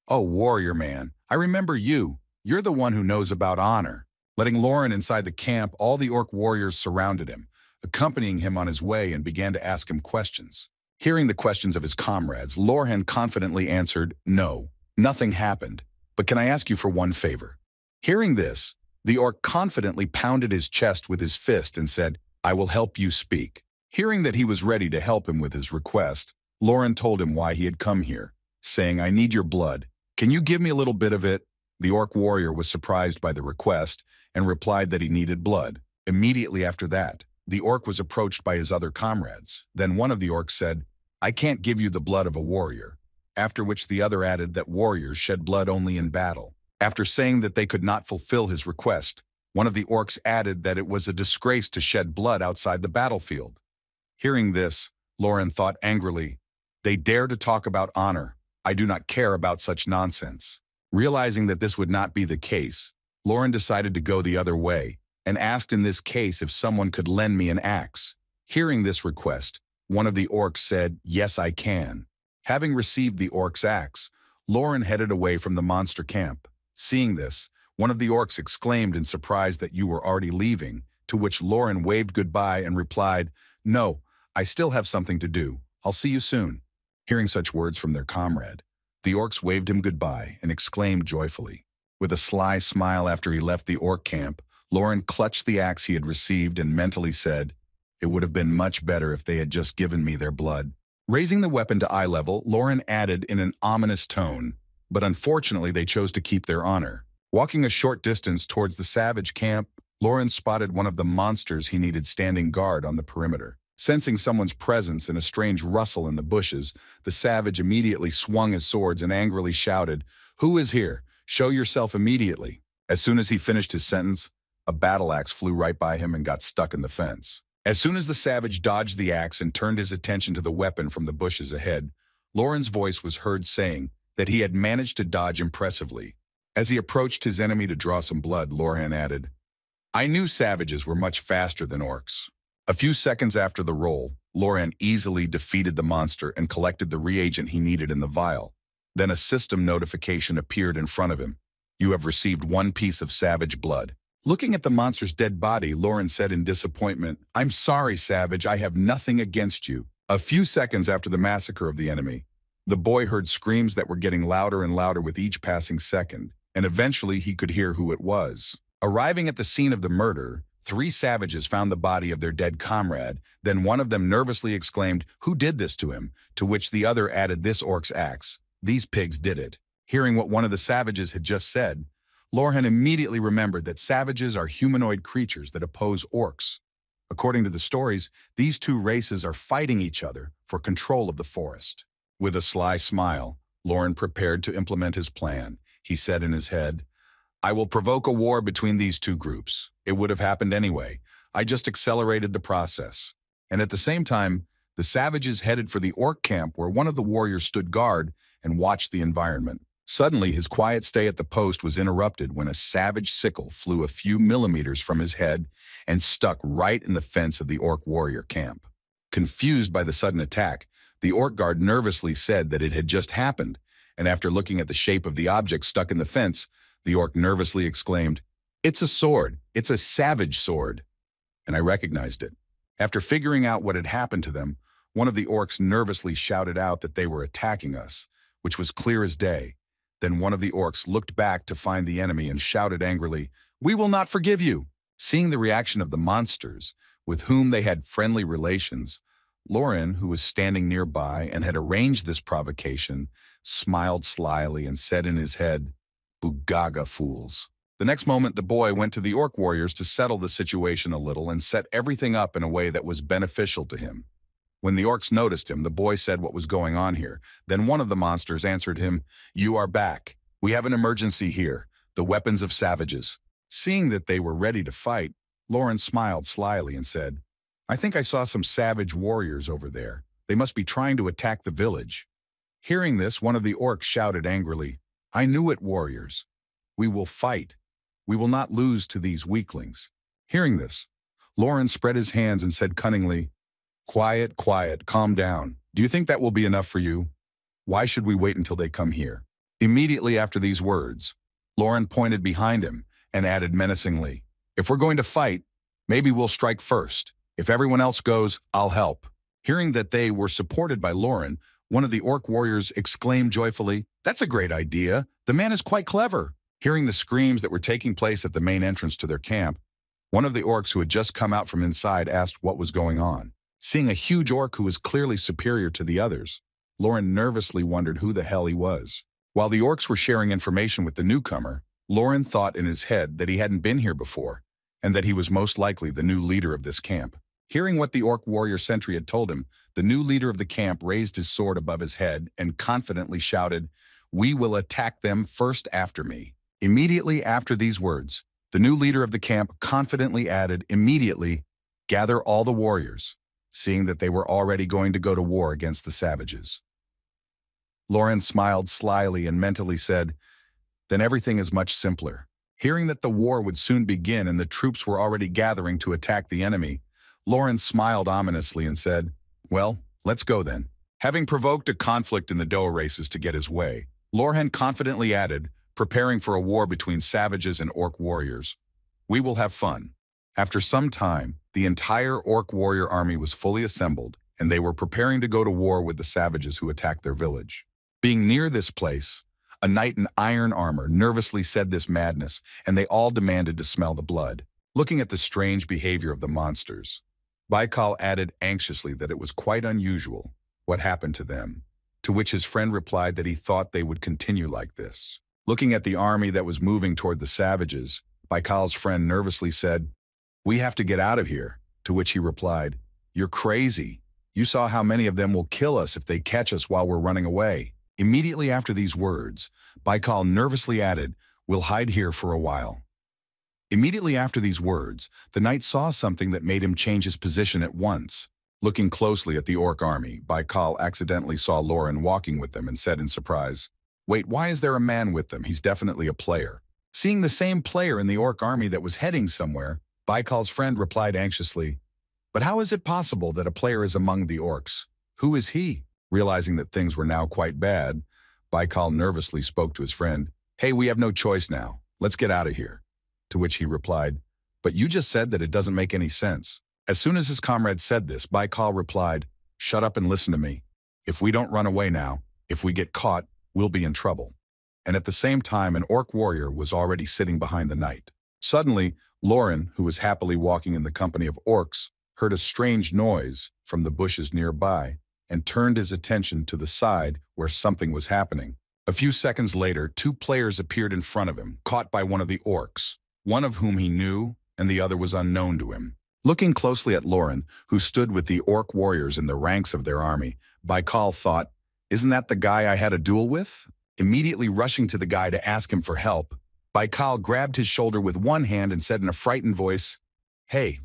"Oh, warrior man, I remember you. You're the one who knows about honor." Letting Lauren inside the camp, all the orc warriors surrounded him, accompanying him on his way, and began to ask him questions. Hearing the questions of his comrades, Lauren confidently answered, "No, nothing happened. But can I ask you for one favor?" Hearing this, the orc confidently pounded his chest with his fist and said, "I will help you speak." Hearing that he was ready to help him with his request, Lauren told him why he had come here, saying, "I need your blood. Can you give me a little bit of it?" The orc warrior was surprised by the request and replied that he needed blood. Immediately after that, the orc was approached by his other comrades. Then one of the orcs said, "I can't give you the blood of a warrior," after which the other added that warriors shed blood only in battle. After saying that they could not fulfill his request, one of the orcs added that it was a disgrace to shed blood outside the battlefield. Hearing this, Lauren thought angrily, "They dare to talk about honor. I do not care about such nonsense." Realizing that this would not be the case, Lauren decided to go the other way and asked in this case if someone could lend me an axe. Hearing this request, one of the orcs said, "Yes, I can." Having received the orc's axe, Lauren headed away from the monster camp. Seeing this, one of the orcs exclaimed in surprise that you were already leaving, to which Lauren waved goodbye and replied, "No, I still have something to do. I'll see you soon." Hearing such words from their comrade, the orcs waved him goodbye and exclaimed joyfully. With a sly smile after he left the orc camp, Lauren clutched the axe he had received and mentally said, "It would have been much better if they had just given me their blood." Raising the weapon to eye level, Lauren added in an ominous tone, but unfortunately they chose to keep their honor. Walking a short distance towards the savage camp, Lauren spotted one of the monsters he needed standing guard on the perimeter. Sensing someone's presence and a strange rustle in the bushes, the savage immediately swung his swords and angrily shouted, "Who is here? Show yourself immediately." As soon as he finished his sentence, a battle axe flew right by him and got stuck in the fence. As soon as the savage dodged the axe and turned his attention to the weapon from the bushes ahead, Lauren's voice was heard saying that he had managed to dodge impressively. As he approached his enemy to draw some blood, Lauren added, "I knew savages were much faster than orcs." A few seconds after the roll, Lauren easily defeated the monster and collected the reagent he needed in the vial. Then a system notification appeared in front of him. "You have received 1 piece of savage blood." Looking at the monster's dead body, Lauren said in disappointment, "I'm sorry, Savage, I have nothing against you." A few seconds after the massacre of the enemy, the boy heard screams that were getting louder and louder with each passing second, and eventually he could hear who it was. Arriving at the scene of the murder, 3 savages found the body of their dead comrade. Then one of them nervously exclaimed, "Who did this to him?" To which the other added, "This orc's axe. These pigs did it." Hearing what one of the savages had just said, Lauren immediately remembered that savages are humanoid creatures that oppose orcs. According to the stories, these 2 races are fighting each other for control of the forest. With a sly smile, Lauren prepared to implement his plan. He said in his head, "I will provoke a war between these 2 groups. It would have happened anyway. I just accelerated the process." And at the same time, the savages headed for the orc camp where one of the warriors stood guard and watched the environment. Suddenly, his quiet stay at the post was interrupted when a savage sickle flew a few millimeters from his head and stuck right in the fence of the orc warrior camp. Confused by the sudden attack, the orc guard nervously said that it had just happened, and after looking at the shape of the object stuck in the fence, the orc nervously exclaimed, "It's a sword. It's a savage sword." And I recognized it. After figuring out what had happened to them, one of the orcs nervously shouted out that they were attacking us, which was clear as day. Then one of the orcs looked back to find the enemy and shouted angrily, "We will not forgive you!" Seeing the reaction of the monsters, with whom they had friendly relations, Lauren, who was standing nearby and had arranged this provocation, smiled slyly and said in his head, "Bugaga fools." The next moment, the boy went to the orc warriors to settle the situation a little and set everything up in a way that was beneficial to him. When the orcs noticed him, the boy said what was going on here. Then one of the monsters answered him, "You are back. We have an emergency here, the weapons of savages." Seeing that they were ready to fight, Lauren smiled slyly and said, "I think I saw some savage warriors over there. They must be trying to attack the village." Hearing this, one of the orcs shouted angrily, "I knew it, warriors. We will fight. We will not lose to these weaklings." Hearing this, Lauren spread his hands and said cunningly, "Quiet, quiet, calm down. Do you think that will be enough for you? Why should we wait until they come here?" Immediately after these words, Lauren pointed behind him and added menacingly, "If we're going to fight, maybe we'll strike first. If everyone else goes, I'll help." Hearing that they were supported by Lauren, one of the orc warriors exclaimed joyfully, "That's a great idea. The man is quite clever." Hearing the screams that were taking place at the main entrance to their camp, one of the orcs who had just come out from inside asked what was going on. Seeing a huge orc who was clearly superior to the others, Lauren nervously wondered who the hell he was. While the orcs were sharing information with the newcomer, Lauren thought in his head that he hadn't been here before, and that he was most likely the new leader of this camp. Hearing what the orc warrior sentry had told him, the new leader of the camp raised his sword above his head and confidently shouted, "We will attack them first after me." Immediately after these words, the new leader of the camp confidently added, "Immediately, gather all the warriors," seeing that they were already going to go to war against the savages. Lauren smiled slyly and mentally said, "Then everything is much simpler." Hearing that the war would soon begin and the troops were already gathering to attack the enemy, Lauren smiled ominously and said, "Well, let's go then." Having provoked a conflict in the Doa races to get his way, Lauren confidently added, preparing for a war between savages and orc warriors, "We will have fun." After some time, the entire orc warrior army was fully assembled, and they were preparing to go to war with the savages who attacked their village. Being near this place, a knight in iron armor nervously said this madness, and they all demanded to smell the blood. Looking at the strange behavior of the monsters, Baikal added anxiously that it was quite unusual what happened to them, to which his friend replied that he thought they would continue like this. Looking at the army that was moving toward the savages, Baikal's friend nervously said, "We have to get out of here," to which he replied, "You're crazy. You saw how many of them will kill us if they catch us while we're running away." Immediately after these words, Baikal nervously added, "We'll hide here for a while." Immediately after these words, the knight saw something that made him change his position at once. Looking closely at the orc army, Baikal accidentally saw Lauren walking with them and said in surprise, "Wait, why is there a man with them? He's definitely a player." Seeing the same player in the orc army that was heading somewhere, Baikal's friend replied anxiously, "But how is it possible that a player is among the orcs? Who is he?" Realizing that things were now quite bad, Baikal nervously spoke to his friend, "Hey, we have no choice now. Let's get out of here." To which he replied, "But you just said that it doesn't make any sense." As soon as his comrade said this, Baikal replied, "Shut up and listen to me. If we don't run away now, if we get caught, we'll be in trouble." And at the same time, an orc warrior was already sitting behind the knight. Suddenly, Lauren, who was happily walking in the company of orcs, heard a strange noise from the bushes nearby and turned his attention to the side where something was happening. A few seconds later, two players appeared in front of him, caught by one of the orcs, one of whom he knew and the other was unknown to him. Looking closely at Lauren, who stood with the orc warriors in the ranks of their army, Baikal thought, "Isn't that the guy I had a duel with?" Immediately rushing to the guy to ask him for help, Baikal grabbed his shoulder with one hand and said in a frightened voice, "Hey,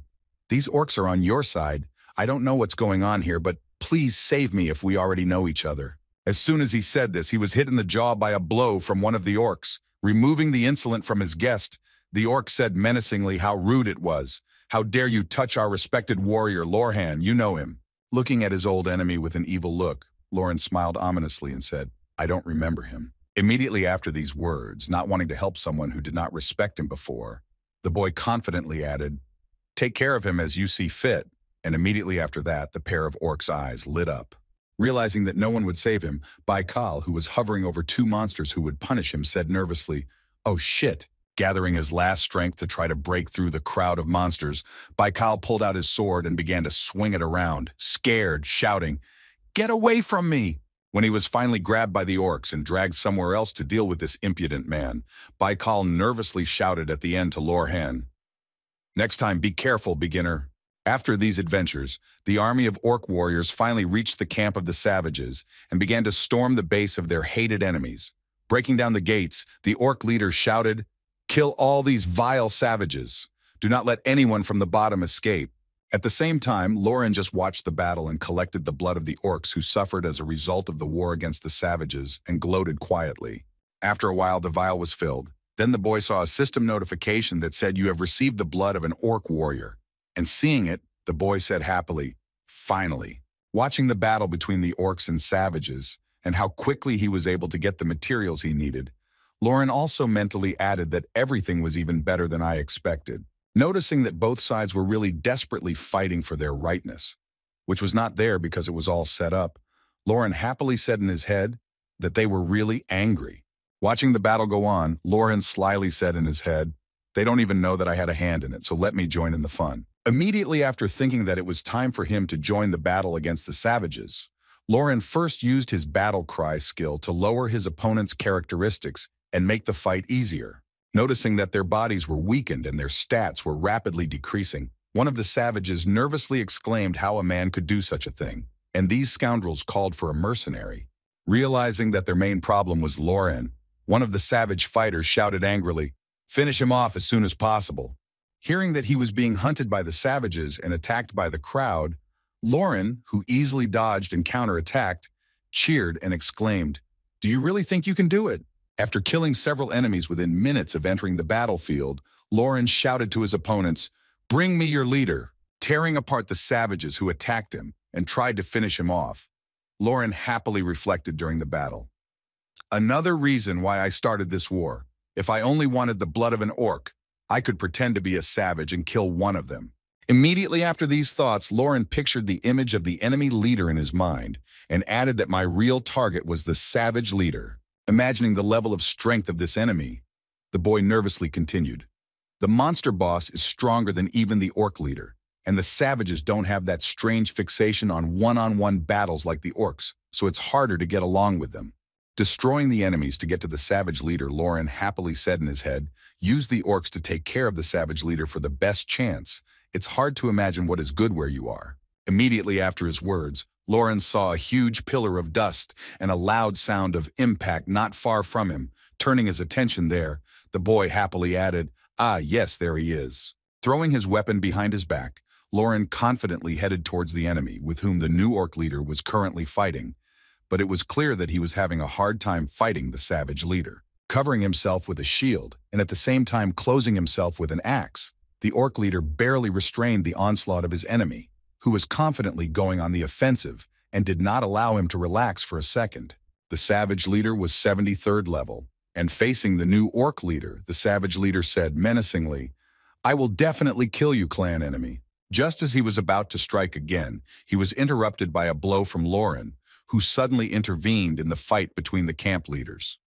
these orcs are on your side. I don't know what's going on here, but please save me if we already know each other." As soon as he said this, he was hit in the jaw by a blow from one of the orcs. Removing the insolent from his guest, the orc said menacingly how rude it was. "How dare you touch our respected warrior, Lorhan, you know him." Looking at his old enemy with an evil look, Lauren smiled ominously and said, "I don't remember him." Immediately after these words, not wanting to help someone who did not respect him before, the boy confidently added, "Take care of him as you see fit." And immediately after that, the pair of orcs' eyes lit up. Realizing that no one would save him, Baikal, who was hovering over two monsters who would punish him, said nervously, "Oh shit." Gathering his last strength to try to break through the crowd of monsters, Baikal pulled out his sword and began to swing it around, scared, shouting, "Get away from me!" When he was finally grabbed by the orcs and dragged somewhere else to deal with this impudent man, Baikal nervously shouted at the end to Lorhan, "Next time, be careful, beginner." After these adventures, the army of orc warriors finally reached the camp of the savages and began to storm the base of their hated enemies. Breaking down the gates, the orc leader shouted, "Kill all these vile savages. Do not let anyone from the bottom escape." At the same time, Lauren just watched the battle and collected the blood of the orcs who suffered as a result of the war against the savages and gloated quietly. After a while, the vial was filled. Then the boy saw a system notification that said, "You have received the blood of an orc warrior." And seeing it, the boy said happily, "Finally." Watching the battle between the orcs and savages, and how quickly he was able to get the materials he needed, Lauren also mentally added that everything was even better than I expected, noticing that both sides were really desperately fighting for their rightness, which was not there because it was all set up. Lauren happily said in his head that they were really angry. Watching the battle go on, Lauren slyly said in his head, "They don't even know that I had a hand in it, so let me join in the fun." Immediately after thinking that it was time for him to join the battle against the savages, Lauren first used his battle cry skill to lower his opponent's characteristics and make the fight easier. Noticing that their bodies were weakened and their stats were rapidly decreasing, one of the savages nervously exclaimed how a man could do such a thing, and these scoundrels called for a mercenary. Realizing that their main problem was Lauren, one of the savage fighters shouted angrily, "Finish him off as soon as possible." Hearing that he was being hunted by the savages and attacked by the crowd, Lauren, who easily dodged and counterattacked, cheered and exclaimed, "Do you really think you can do it?" After killing several enemies within minutes of entering the battlefield, Lauren shouted to his opponents, "Bring me your leader," tearing apart the savages who attacked him and tried to finish him off. Lauren happily reflected during the battle. "Another reason why I started this war. If I only wanted the blood of an orc, I could pretend to be a savage and kill one of them." Immediately after these thoughts, Lauren pictured the image of the enemy leader in his mind and added that my real target was the savage leader. Imagining the level of strength of this enemy, the boy nervously continued, "The monster boss is stronger than even the orc leader, and the savages don't have that strange fixation on one-on-one battles like the orcs, so it's harder to get along with them." Destroying the enemies to get to the savage leader, Lauren happily said in his head, "Use the orcs to take care of the savage leader for the best chance. It's hard to imagine what is good where you are." Immediately after his words, Lauren saw a huge pillar of dust and a loud sound of impact not far from him. Turning his attention there, the boy happily added, "Ah, yes, there he is." Throwing his weapon behind his back, Lauren confidently headed towards the enemy with whom the new orc leader was currently fighting, but it was clear that he was having a hard time fighting the savage leader. Covering himself with a shield and at the same time closing himself with an axe, the orc leader barely restrained the onslaught of his enemy, who was confidently going on the offensive and did not allow him to relax for a second. The savage leader was 73rd level, and facing the new orc leader, the savage leader said menacingly, "I will definitely kill you, clan enemy." Just as he was about to strike again, he was interrupted by a blow from Lauren, who suddenly intervened in the fight between the camp leaders.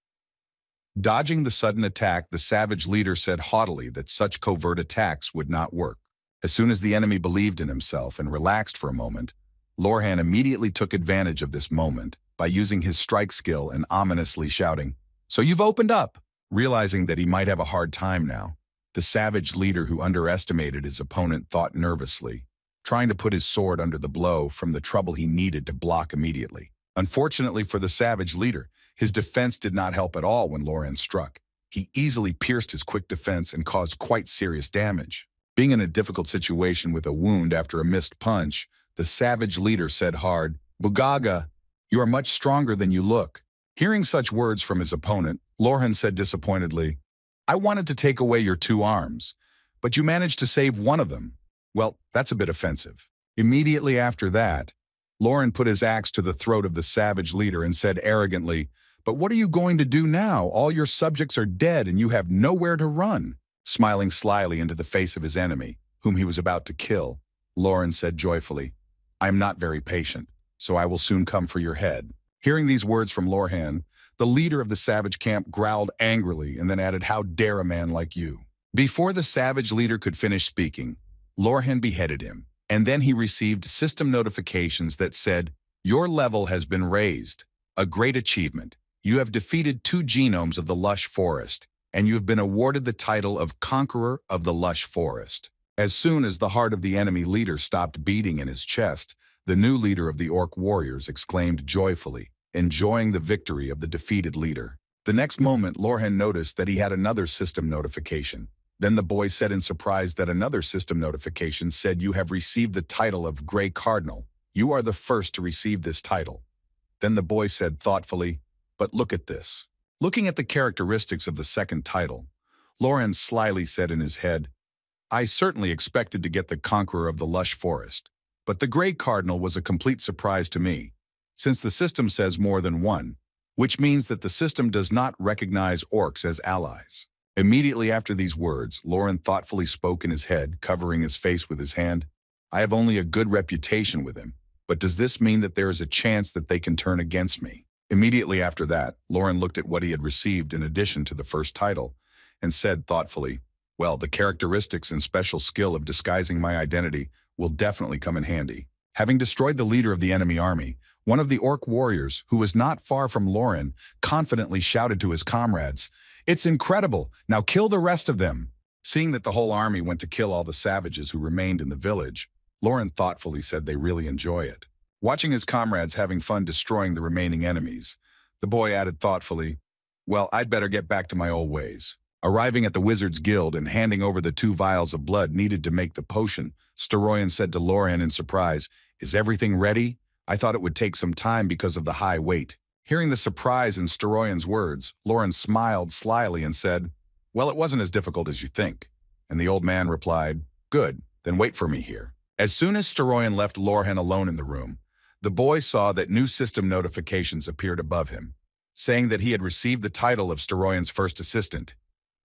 Dodging the sudden attack, the savage leader said haughtily that such covert attacks would not work. As soon as the enemy believed in himself and relaxed for a moment, Lorhan immediately took advantage of this moment by using his strike skill and ominously shouting, "So you've opened up!" Realizing that he might have a hard time now, the savage leader who underestimated his opponent thought nervously, trying to put his sword under the blow from the trouble he needed to block immediately. Unfortunately for the savage leader, his defense did not help at all when Lorhan struck. He easily pierced his quick defense and caused quite serious damage. Being in a difficult situation with a wound after a missed punch, the savage leader said hard, "Bugaga, you are much stronger than you look." Hearing such words from his opponent, Lorhan said disappointedly, "I wanted to take away your two arms, but you managed to save one of them. Well, that's a bit offensive." Immediately after that, Lorhan put his axe to the throat of the savage leader and said arrogantly, "But what are you going to do now? All your subjects are dead and you have nowhere to run." Smiling slyly into the face of his enemy, whom he was about to kill, Lorhan said joyfully, "I am not very patient, so I will soon come for your head." Hearing these words from Lorhan, the leader of the savage camp growled angrily and then added, "How dare a man like you?" Before the savage leader could finish speaking, Lorhan beheaded him, and then he received system notifications that said, "Your level has been raised. A great achievement. You have defeated 2 genomes of the lush forest, and you have been awarded the title of Conqueror of the Lush Forest." As soon as the heart of the enemy leader stopped beating in his chest, the new leader of the orc warriors exclaimed joyfully, enjoying the victory of the defeated leader. The next moment, Lorhan noticed that he had another system notification. Then the boy said in surprise that another system notification said, "You have received the title of Grey Cardinal. You are the first to receive this title." Then the boy said thoughtfully, "But look at this." Looking at the characteristics of the second title, Lorhan slyly said in his head, "I certainly expected to get the Conqueror of the Lush Forest, but the Grey Cardinal was a complete surprise to me, since the system says more than one, which means that the system does not recognize orcs as allies." Immediately after these words, Lorhan thoughtfully spoke in his head, covering his face with his hand, "I have only a good reputation with him, but does this mean that there is a chance that they can turn against me?" Immediately after that, Lorhan looked at what he had received in addition to the first title, and said thoughtfully, "Well, the characteristics and special skill of disguising my identity will definitely come in handy." Having destroyed the leader of the enemy army, one of the orc warriors, who was not far from Lorhan, confidently shouted to his comrades, "It's incredible! Now kill the rest of them!" Seeing that the whole army went to kill all the savages who remained in the village, Lorhan thoughtfully said they really enjoy it. Watching his comrades having fun destroying the remaining enemies, the boy added thoughtfully, "Well, I'd better get back to my old ways." Arriving at the Wizards Guild and handing over the 2 vials of blood needed to make the potion, Storoyan said to Lorhan in surprise, "Is everything ready? I thought it would take some time because of the high weight." Hearing the surprise in Storoyan's words, Lorhan smiled slyly and said, "Well, it wasn't as difficult as you think." And the old man replied, "Good, then wait for me here." As soon as Storoyan left Lorhan alone in the room, the boy saw that new system notifications appeared above him, saying that he had received the title of Storoyan's first assistant.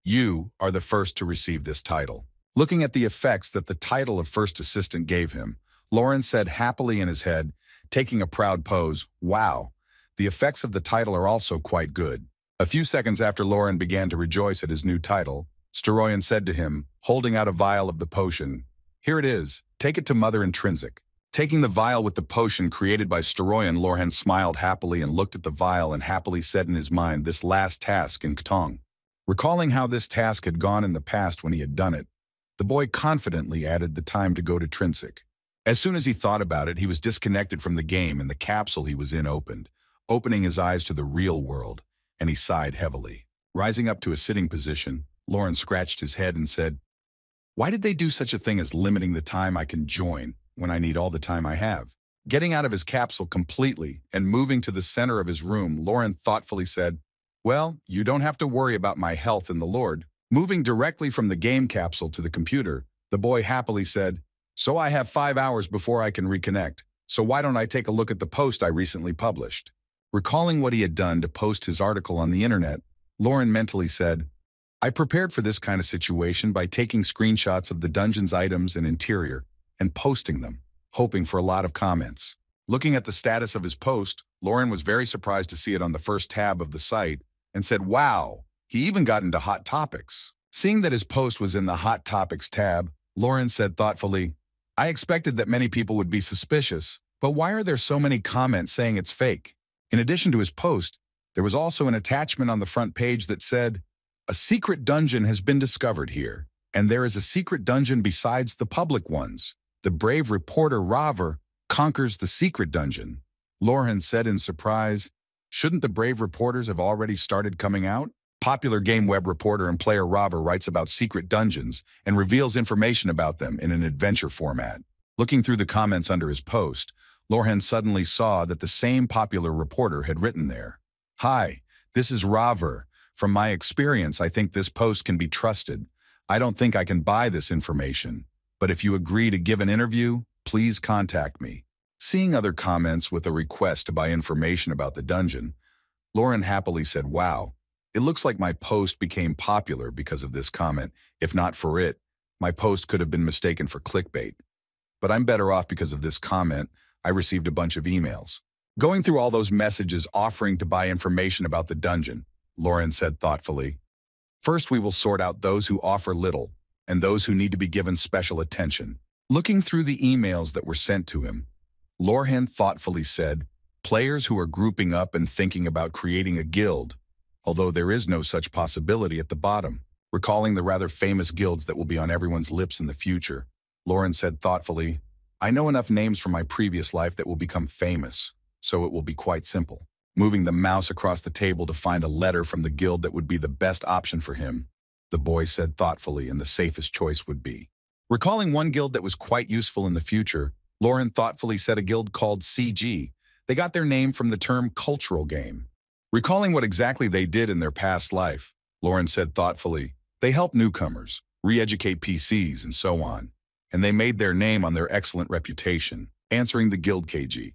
"You are the first to receive this title." Looking at the effects that the title of first assistant gave him, Lorhan said happily in his head, taking a proud pose, "Wow, the effects of the title are also quite good." A few seconds after Lorhan began to rejoice at his new title, Storoyan said to him, holding out a vial of the potion, "Here it is, take it to Mother Intrinsic." Taking the vial with the potion created by Storoyan, Lorhan smiled happily and looked at the vial and happily said in his mind, "This last task in Ktong." Recalling how this task had gone in the past when he had done it, the boy confidently added the time to go to Trinsic. As soon as he thought about it, he was disconnected from the game and the capsule he was in opened, opening his eyes to the real world, and he sighed heavily. Rising up to a sitting position, Lorhan scratched his head and said, "Why did they do such a thing as limiting the time I can join when I need all the time I have?" Getting out of his capsule completely and moving to the center of his room, Lorhan thoughtfully said, "Well, you don't have to worry about my health in the Lord." Moving directly from the game capsule to the computer, the boy happily said, "So I have 5 hours before I can reconnect, so why don't I take a look at the post I recently published?" Recalling what he had done to post his article on the internet, Lorhan mentally said, "I prepared for this kind of situation by taking screenshots of the dungeon's items and interior and posting them, hoping for a lot of comments." Looking at the status of his post, Lorhan was very surprised to see it on the first tab of the site and said, "Wow, he even got into Hot Topics." Seeing that his post was in the Hot Topics tab, Lorhan said thoughtfully, "I expected that many people would be suspicious, but why are there so many comments saying it's fake?" In addition to his post, there was also an attachment on the front page that said, "A secret dungeon has been discovered here, and there is a secret dungeon besides the public ones. The brave reporter Raver conquers the secret dungeon." Lorhan said in surprise, "Shouldn't the brave reporters have already started coming out?" Popular game web reporter and player Raver writes about secret dungeons and reveals information about them in an adventure format. Looking through the comments under his post, Lorhan suddenly saw that the same popular reporter had written there, "Hi, this is Raver. From my experience, I think this post can be trusted. I don't think I can buy this information, but if you agree to give an interview, please contact me." Seeing other comments with a request to buy information about the dungeon, Lorhan happily said, "Wow, it looks like my post became popular because of this comment. If not for it, my post could have been mistaken for clickbait. But I'm better off because of this comment. I received a bunch of emails. Going through all those messages offering to buy information about the dungeon, Lauren said thoughtfully. First, we will sort out those who offer little and those who need to be given special attention. Looking through the emails that were sent to him, Lorhan thoughtfully said, players who are grouping up and thinking about creating a guild, although there is no such possibility at the bottom. Recalling the rather famous guilds that will be on everyone's lips in the future, Lauren said thoughtfully, I know enough names from my previous life that will become famous, so it will be quite simple. Moving the mouse across the table to find a letter from the guild that would be the best option for him, the boy said thoughtfully, and the safest choice would be. Recalling one guild that was quite useful in the future, Lauren thoughtfully said a guild called CG. They got their name from the term cultural game. Recalling what exactly they did in their past life, Lauren said thoughtfully, they help newcomers, re-educate PCs, and so on. And they made their name on their excellent reputation. Answering the guild KG,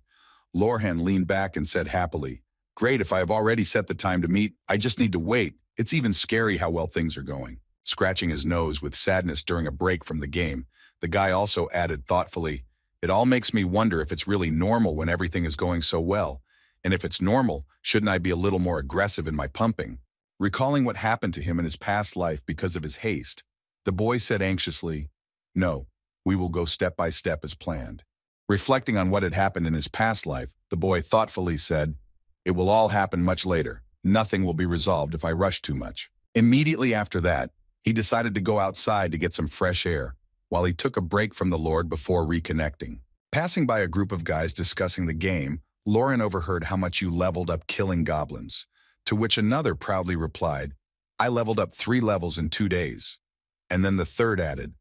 Lorhan leaned back and said happily, great, if I have already set the time to meet, I just need to wait. It's even scary how well things are going. Scratching his nose with sadness during a break from the game, the guy also added thoughtfully, it all makes me wonder if it's really normal when everything is going so well. And if it's normal, shouldn't I be a little more aggressive in my pumping? Recalling what happened to him in his past life because of his haste, the boy said anxiously, no, we will go step by step as planned. Reflecting on what had happened in his past life, the boy thoughtfully said, it will all happen much later. Nothing will be resolved if I rush too much. Immediately after that, he decided to go outside to get some fresh air, while he took a break from the Lord before reconnecting. Passing by a group of guys discussing the game, Lauren overheard how much you leveled up killing goblins, to which another proudly replied, I leveled up 3 levels in 2 days. And then the third added,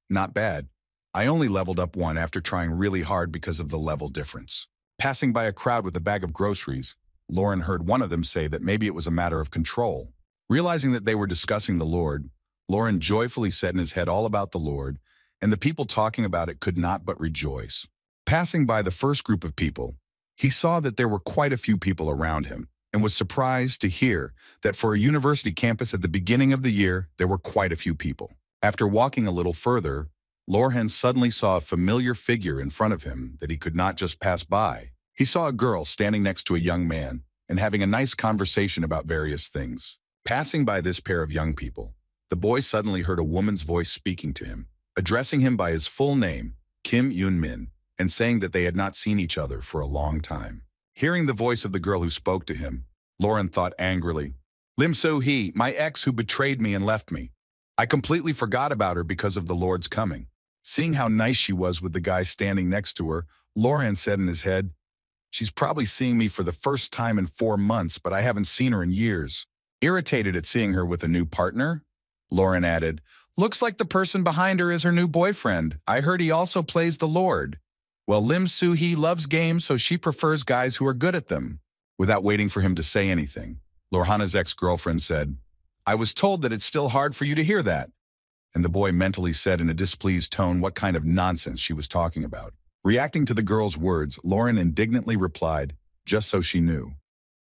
not bad. I only leveled up 1 after trying really hard because of the level difference. Passing by a crowd with a bag of groceries, Lauren heard one of them say that maybe it was a matter of control. Realizing that they were discussing the Lord, Lauren joyfully said in his head all about the Lord, and the people talking about it could not but rejoice. Passing by the first group of people, he saw that there were quite a few people around him, and was surprised to hear that for a university campus at the beginning of the year, there were quite a few people. After walking a little further, Lorhan suddenly saw a familiar figure in front of him that he could not just pass by. He saw a girl standing next to a young man and having a nice conversation about various things. Passing by this pair of young people, the boy suddenly heard a woman's voice speaking to him, addressing him by his full name, Kim Yoon-min, and saying that they had not seen each other for a long time. Hearing the voice of the girl who spoke to him, Lauren thought angrily, Lim So-hee, my ex who betrayed me and left me. I completely forgot about her because of the Lord's coming. Seeing how nice she was with the guy standing next to her, Lauren said in his head, she's probably seeing me for the first time in 4 months, but I haven't seen her in years. Irritated at seeing her with a new partner, Lauren added, looks like the person behind her is her new boyfriend. I heard he also plays the Lord. Well, Lim So-hee loves games, so she prefers guys who are good at them. Without waiting for him to say anything, Lorhana's ex-girlfriend said, I was told that it's still hard for you to hear that. And the boy mentally said in a displeased tone what kind of nonsense she was talking about. Reacting to the girl's words, Lauren indignantly replied, just so she knew.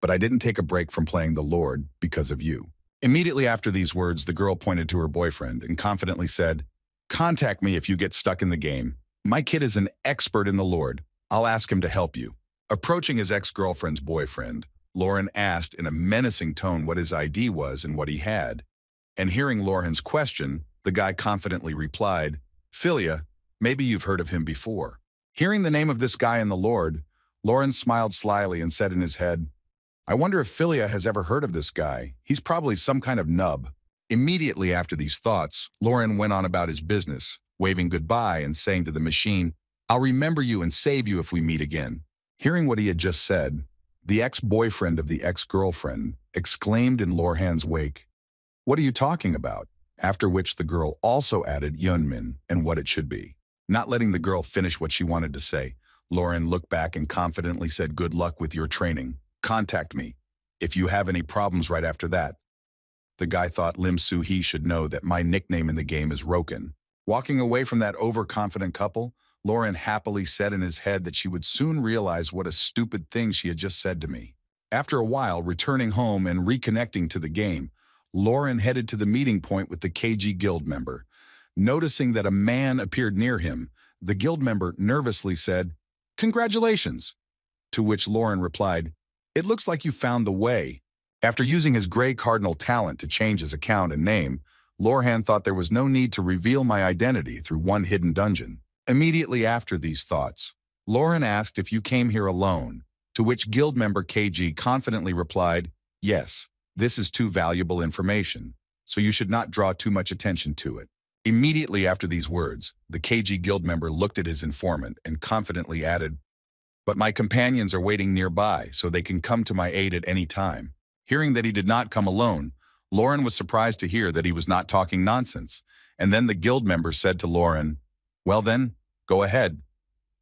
But I didn't take a break from playing the Lord because of you. Immediately after these words, the girl pointed to her boyfriend and confidently said, contact me if you get stuck in the game. My kid is an expert in the Lord. I'll ask him to help you. Approaching his ex-girlfriend's boyfriend, Lauren asked in a menacing tone what his ID was and what he had. And hearing Lauren's question, the guy confidently replied, Philia, maybe you've heard of him before. Hearing the name of this guy in the Lord, Lauren smiled slyly and said in his head, I wonder if Philia has ever heard of this guy. He's probably some kind of nub. Immediately after these thoughts, Lauren went on about his business, waving goodbye and saying to the machine, I'll remember you and save you if we meet again. Hearing what he had just said, the ex-boyfriend of the ex-girlfriend exclaimed in Lorhan's wake, what are you talking about? After which the girl also added Yeonmin and what it should be. Not letting the girl finish what she wanted to say, Lauren looked back and confidently said, good luck with your training. Contact me if you have any problems right after that. The guy thought Lim So-hee should know that my nickname in the game is Roken. Walking away from that overconfident couple, Lauren happily said in his head that she would soon realize what a stupid thing she had just said to me. After a while, returning home and reconnecting to the game, Lauren headed to the meeting point with the KG guild member. Noticing that a man appeared near him, the guild member nervously said, Congratulations. To which Lauren replied, it looks like you found the way. After using his gray cardinal talent to change his account and name, Lorhan thought there was no need to reveal my identity through one hidden dungeon. Immediately after these thoughts, Lauren asked if you came here alone, to which guild member KG confidently replied, yes, this is too valuable information, so you should not draw too much attention to it. Immediately after these words, the KG guild member looked at his informant and confidently added, but my companions are waiting nearby so they can come to my aid at any time. Hearing that he did not come alone, Lauren was surprised to hear that he was not talking nonsense, and then the guild member said to Lauren, well then, go ahead.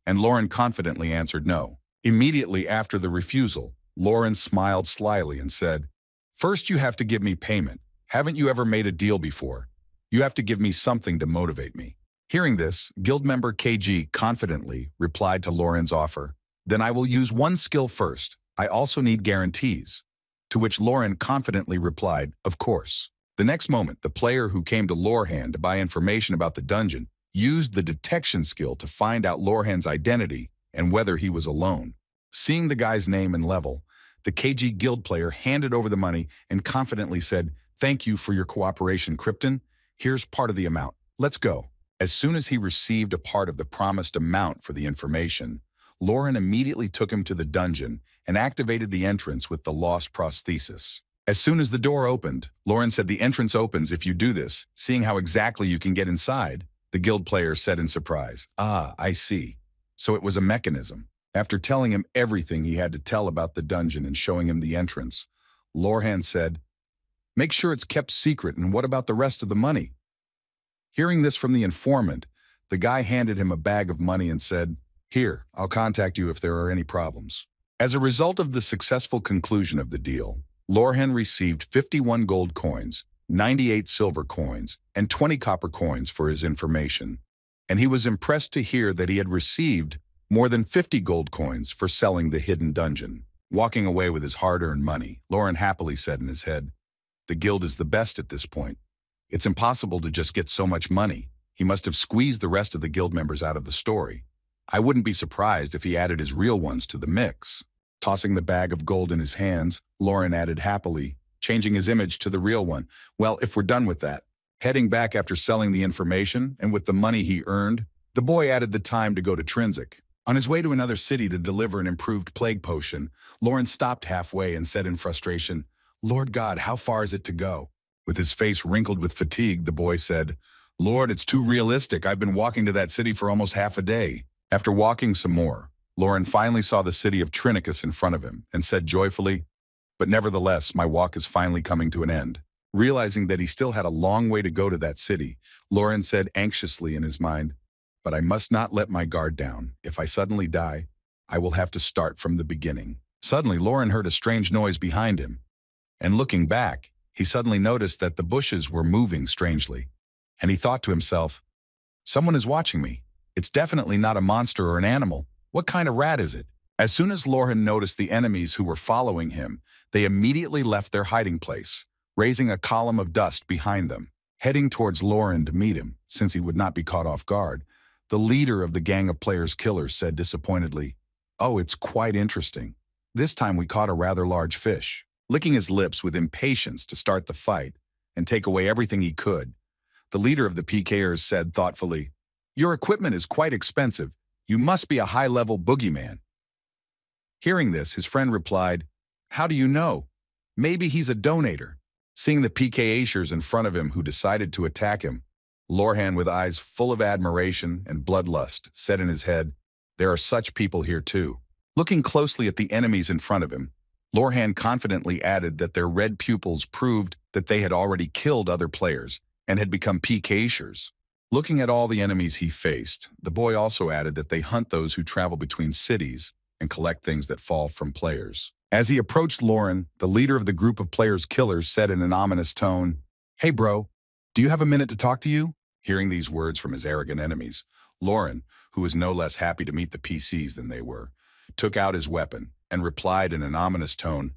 And Lauren confidently answered no. Immediately after the refusal, Lauren smiled slyly and said, first you have to give me payment. Haven't you ever made a deal before? You have to give me something to motivate me. Hearing this, guild member KG confidently replied to Lauren's offer, then I will use one skill first. I also need guarantees. To which Lauren confidently replied, of course. The next moment, the player who came to Lorhan to buy information about the dungeon used the detection skill to find out Lorhan's identity and whether he was alone. Seeing the guy's name and level, the KG guild player handed over the money and confidently said, thank you for your cooperation, Krypton. Here's part of the amount. Let's go. As soon as he received a part of the promised amount for the information, Lauren immediately took him to the dungeon and activated the entrance with the lost prosthesis. As soon as the door opened, Lauren said the entrance opens if you do this, seeing how exactly you can get inside. The guild player said in surprise, ah, I see. So it was a mechanism. After telling him everything he had to tell about the dungeon and showing him the entrance, Lorhan said, make sure it's kept secret, and what about the rest of the money? Hearing this from the informant, the guy handed him a bag of money and said, here, I'll contact you if there are any problems. As a result of the successful conclusion of the deal, Lorhan received 51 gold coins, 98 silver coins, and 20 copper coins for his information, and he was impressed to hear that he had received more than 50 gold coins for selling the hidden dungeon. Walking away with his hard-earned money, Lauren happily said in his head, the guild is the best at this point. It's impossible to just get so much money. He must have squeezed the rest of the guild members out of the story. I wouldn't be surprised if he added his real ones to the mix. Tossing the bag of gold in his hands, Lauren added happily, changing his image to the real one. Well, if we're done with that. Heading back after selling the information and with the money he earned, the boy added the time to go to Trinsic. On his way to another city to deliver an improved plague potion, Lauren stopped halfway and said in frustration, Lord God, how far is it to go? With his face wrinkled with fatigue, the boy said, Lord, it's too realistic. I've been walking to that city for almost half a day. After walking some more, Lauren finally saw the city of Trinicus in front of him and said joyfully, but nevertheless, my walk is finally coming to an end. Realizing that he still had a long way to go to that city, Lauren said anxiously in his mind, but I must not let my guard down. If I suddenly die, I will have to start from the beginning. Suddenly, Lauren heard a strange noise behind him, and looking back, he suddenly noticed that the bushes were moving strangely, and he thought to himself, someone is watching me. It's definitely not a monster or an animal. What kind of rat is it? As soon as Lorhan noticed the enemies who were following him, they immediately left their hiding place, raising a column of dust behind them. Heading towards Lauren to meet him, since he would not be caught off guard, the leader of the gang of players killers said disappointedly, oh, it's quite interesting. This time we caught a rather large fish. Licking his lips with impatience to start the fight and take away everything he could, the leader of the PKers said thoughtfully, your equipment is quite expensive. You must be a high-level boogeyman. Hearing this, his friend replied, how do you know? Maybe he's a donator. Seeing the PKers in front of him who decided to attack him, Lorhan, with eyes full of admiration and bloodlust, said in his head, there are such people here too. Looking closely at the enemies in front of him, Lorhan confidently added that their red pupils proved that they had already killed other players and had become PKers. Looking at all the enemies he faced, the boy also added that they hunt those who travel between cities and collect things that fall from players. As he approached Lauren, the leader of the group of players killers said in an ominous tone, hey bro, do you have a minute to talk to you? Hearing these words from his arrogant enemies, Lauren, who was no less happy to meet the PCs than they were, took out his weapon and replied in an ominous tone,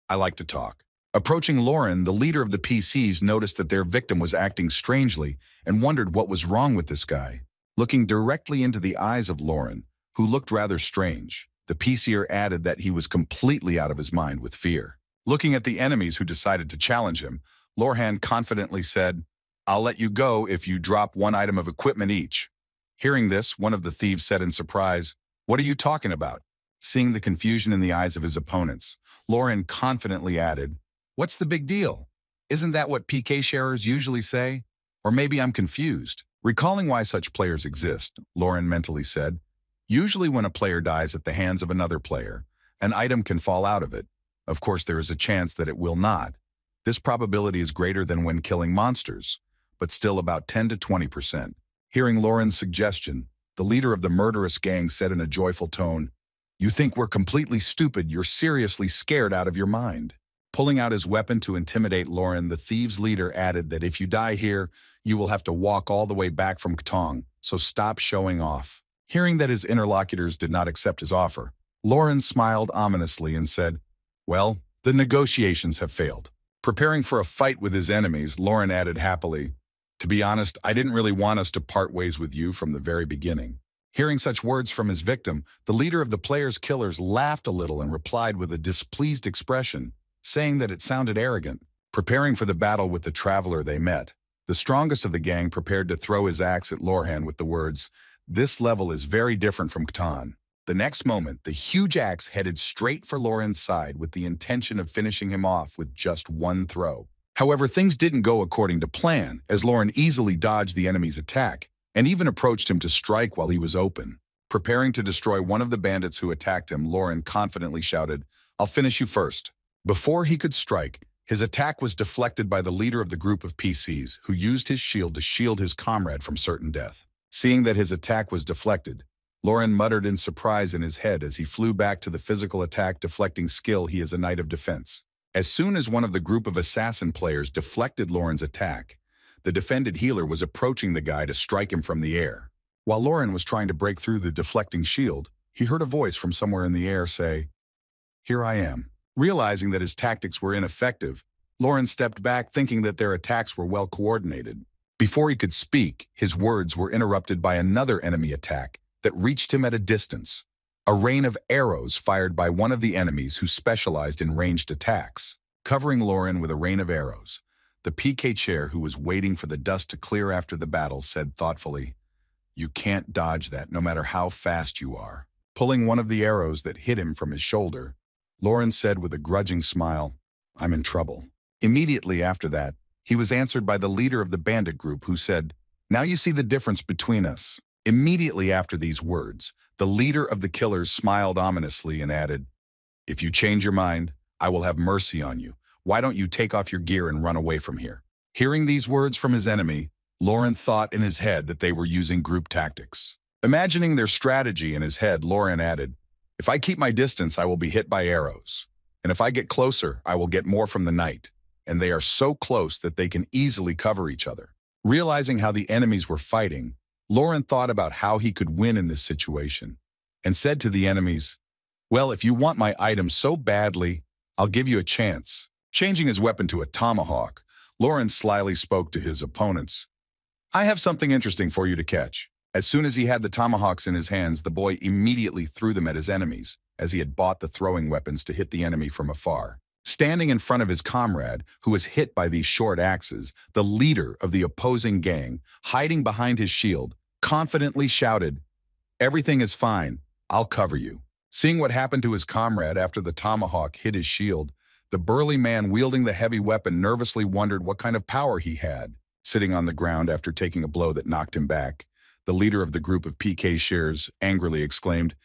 I like to talk. Approaching Lauren, the leader of the PCs noticed that their victim was acting strangely and wondered what was wrong with this guy. Looking directly into the eyes of Lauren, who looked rather strange. The PCer added that he was completely out of his mind with fear. Looking at the enemies who decided to challenge him, Lorhan confidently said, "I'll let you go if you drop one item of equipment each." Hearing this, one of the thieves said in surprise, "What are you talking about?" Seeing the confusion in the eyes of his opponents, Lorhan confidently added, "What's the big deal? Isn't that what PK sharers usually say? Or maybe I'm confused." Recalling why such players exist, Lorhan mentally said, "Usually when a player dies at the hands of another player, an item can fall out of it. Of course, there is a chance that it will not. This probability is greater than when killing monsters, but still about 10 to 20%. Hearing Lauren's suggestion, the leader of the murderous gang said in a joyful tone, "You think we're completely stupid, you're seriously scared out of your mind." Pulling out his weapon to intimidate Lauren, the thieves' leader added that if you die here, you will have to walk all the way back from Ktong, so stop showing off. Hearing that his interlocutors did not accept his offer, Lauren smiled ominously and said, "Well, the negotiations have failed." Preparing for a fight with his enemies, Lauren added happily, "To be honest, I didn't really want us to part ways with you from the very beginning." Hearing such words from his victim, the leader of the players' killers laughed a little and replied with a displeased expression, saying that it sounded arrogant. Preparing for the battle with the traveler they met, the strongest of the gang prepared to throw his axe at Lorhan with the words, "This level is very different from Catan." The next moment, the huge axe headed straight for Lauren's side with the intention of finishing him off with just one throw. However, things didn't go according to plan, as Lauren easily dodged the enemy's attack and even approached him to strike while he was open. Preparing to destroy one of the bandits who attacked him, Lauren confidently shouted, "I'll finish you first." Before he could strike, his attack was deflected by the leader of the group of PCs, who used his shield to shield his comrade from certain death. Seeing that his attack was deflected, Lauren muttered in surprise in his head as he flew back to the physical attack deflecting skill. He is a knight of defense. As soon as one of the group of assassin players deflected Lauren's attack, the defended healer was approaching the guy to strike him from the air. While Lauren was trying to break through the deflecting shield, he heard a voice from somewhere in the air say, "Here I am." Realizing that his tactics were ineffective, Lauren stepped back thinking that their attacks were well coordinated. Before he could speak, his words were interrupted by another enemy attack that reached him at a distance. A rain of arrows fired by one of the enemies who specialized in ranged attacks. Covering Lauren with a rain of arrows, the PK chair who was waiting for the dust to clear after the battle said thoughtfully, "You can't dodge that no matter how fast you are." Pulling one of the arrows that hit him from his shoulder, Lauren said with a grudging smile, "I'm in trouble." Immediately after that, he was answered by the leader of the bandit group who said, "Now you see the difference between us." Immediately after these words, the leader of the killers smiled ominously and added, "If you change your mind, I will have mercy on you. Why don't you take off your gear and run away from here?" Hearing these words from his enemy, Lauren thought in his head that they were using group tactics. Imagining their strategy in his head, Lauren added, "If I keep my distance, I will be hit by arrows. And if I get closer, I will get more from the knight. And they are so close that they can easily cover each other." Realizing how the enemies were fighting, Lauren thought about how he could win in this situation and said to the enemies, "Well, if you want my item so badly, I'll give you a chance." Changing his weapon to a tomahawk, Lauren slyly spoke to his opponents, "I have something interesting for you to catch." As soon as he had the tomahawks in his hands, the boy immediately threw them at his enemies, as he had bought the throwing weapons to hit the enemy from afar. Standing in front of his comrade, who was hit by these short axes, the leader of the opposing gang, hiding behind his shield, confidently shouted, "Everything is fine. I'll cover you." Seeing what happened to his comrade after the tomahawk hit his shield, the burly man wielding the heavy weapon nervously wondered what kind of power he had. Sitting on the ground after taking a blow that knocked him back, the leader of the group of PK shares angrily exclaimed,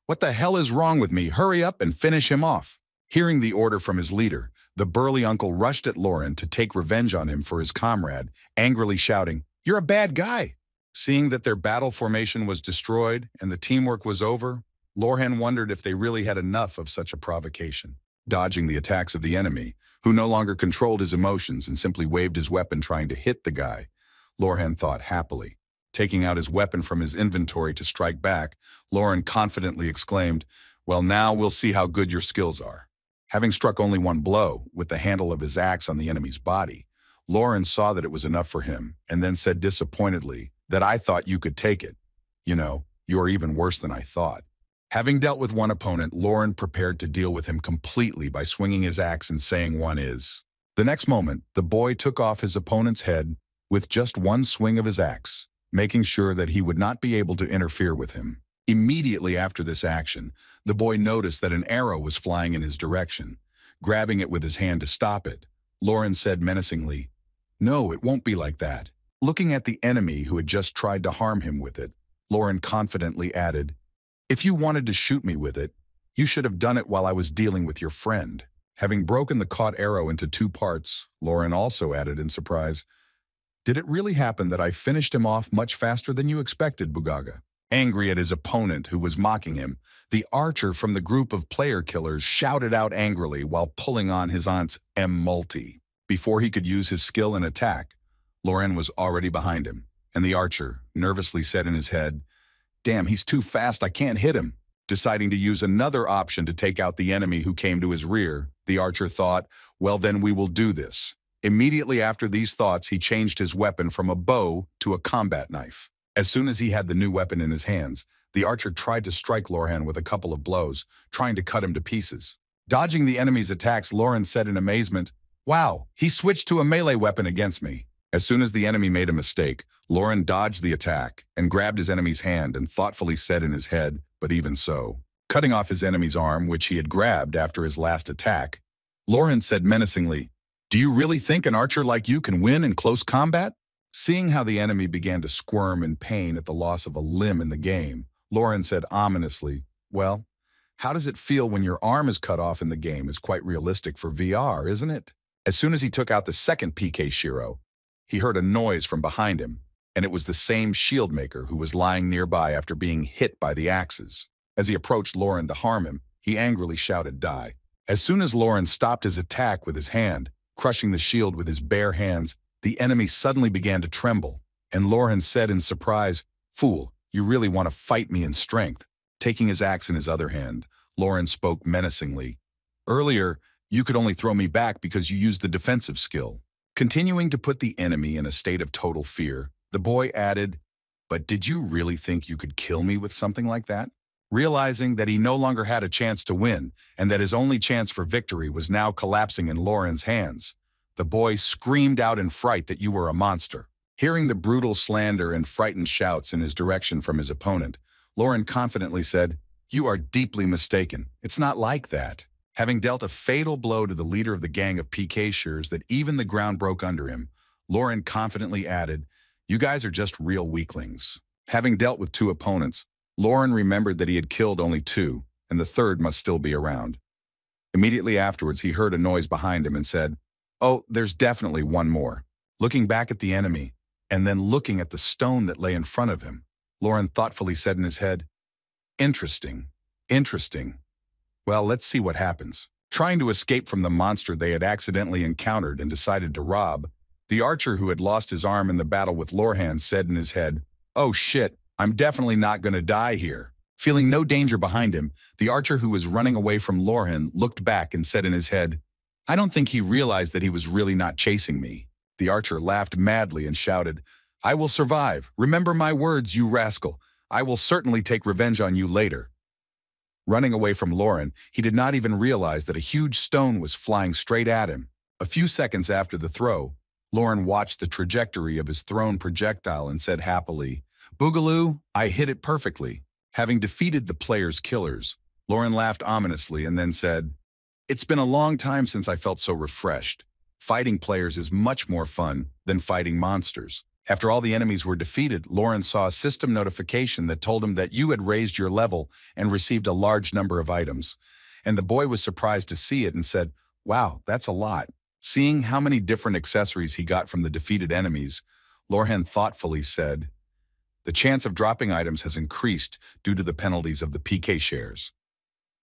"What the hell is wrong with me? Hurry up and finish him off." Hearing the order from his leader, the burly uncle rushed at Lauren to take revenge on him for his comrade, angrily shouting, "You're a bad guy." Seeing that their battle formation was destroyed and the teamwork was over, Lorhan wondered if they really had enough of such a provocation. Dodging the attacks of the enemy, who no longer controlled his emotions and simply waved his weapon trying to hit the guy, Lorhan thought happily. Taking out his weapon from his inventory to strike back, Lauren confidently exclaimed, "Well, now we'll see how good your skills are." Having struck only one blow with the handle of his axe on the enemy's body, Lauren saw that it was enough for him and then said disappointedly that, "I thought you could take it. You know, You are even worse than I thought. Having dealt with one opponent, Lauren prepared to deal with him completely by swinging his axe and saying one is. The next moment, the boy took off his opponent's head with just one swing of his axe, making sure that he would not be able to interfere with him. Immediately after this action, the boy noticed that an arrow was flying in his direction. Grabbing it with his hand to stop it, Lauren said menacingly, "No, it won't be like that." Looking at the enemy who had just tried to harm him with it, Lauren confidently added, "If you wanted to shoot me with it, you should have done it while I was dealing with your friend." Having broken the caught arrow into two parts, Lauren also added in surprise, "Did it really happen that I finished him off much faster than you expected, Bugaga?" Angry at his opponent who was mocking him, the archer from the group of player killers shouted out angrily while pulling on his aunt's M-Multi. Before he could use his skill and attack, Lauren was already behind him, and the archer nervously said in his head, "Damn, he's too fast, I can't hit him." Deciding to use another option to take out the enemy who came to his rear, the archer thought, "Well, then we will do this." Immediately after these thoughts, he changed his weapon from a bow to a combat knife. As soon as he had the new weapon in his hands, the archer tried to strike Lorhan with a couple of blows, trying to cut him to pieces. Dodging the enemy's attacks, Lauren said in amazement, "Wow, he switched to a melee weapon against me." As soon as the enemy made a mistake, Lauren dodged the attack and grabbed his enemy's hand and thoughtfully said in his head, "But even so." Cutting off his enemy's arm, which he had grabbed after his last attack, Lauren said menacingly, "Do you really think an archer like you can win in close combat?" Seeing how the enemy began to squirm in pain at the loss of a limb in the game, Lauren said ominously, "Well, how does it feel when your arm is cut off in the game is quite realistic for VR, isn't it?" As soon as he took out the second PK Shiro, he heard a noise from behind him, and it was the same shield maker who was lying nearby after being hit by the axes. As he approached Lauren to harm him, he angrily shouted, "Die." As soon as Lauren stopped his attack with his hand, crushing the shield with his bare hands, the enemy suddenly began to tremble, and Lauren said in surprise, "Fool, you really want to fight me in strength." Taking his axe in his other hand, Lauren spoke menacingly, "Earlier, you could only throw me back because you used the defensive skill." Continuing to put the enemy in a state of total fear, the boy added, "But did you really think you could kill me with something like that?" Realizing that he no longer had a chance to win and that his only chance for victory was now collapsing in Lauren's hands, the boy screamed out in fright that you were a monster. Hearing the brutal slander and frightened shouts in his direction from his opponent, Lauren confidently said, "You are deeply mistaken. It's not like that." Having dealt a fatal blow to the leader of the gang of PK Shers that even the ground broke under him, Lauren confidently added, "You guys are just real weaklings." Having dealt with two opponents, Lauren remembered that he had killed only two, and the third must still be around. Immediately afterwards, he heard a noise behind him and said, "Oh, there's definitely one more." Looking back at the enemy, and then looking at the stone that lay in front of him, Lauren thoughtfully said in his head, "Interesting, interesting. Well, let's see what happens." Trying to escape from the monster they had accidentally encountered and decided to rob, the archer who had lost his arm in the battle with Lorhan said in his head, "Oh shit, I'm definitely not going to die here." Feeling no danger behind him, the archer who was running away from Lorhan looked back and said in his head, "I don't think he realized that he was really not chasing me." The archer laughed madly and shouted, "I will survive. Remember my words, you rascal. I will certainly take revenge on you later." Running away from Lauren, he did not even realize that a huge stone was flying straight at him. A few seconds after the throw, Lauren watched the trajectory of his thrown projectile and said happily, "Boogaloo, I hit it perfectly." Having defeated the player's killers, Lauren laughed ominously and then said, "It's been a long time since I felt so refreshed. Fighting players is much more fun than fighting monsters." After all the enemies were defeated, Lauren saw a system notification that told him that you had raised your level and received a large number of items. And the boy was surprised to see it and said, "Wow, that's a lot." Seeing how many different accessories he got from the defeated enemies, Lorhan thoughtfully said, "The chance of dropping items has increased due to the penalties of the PK shares.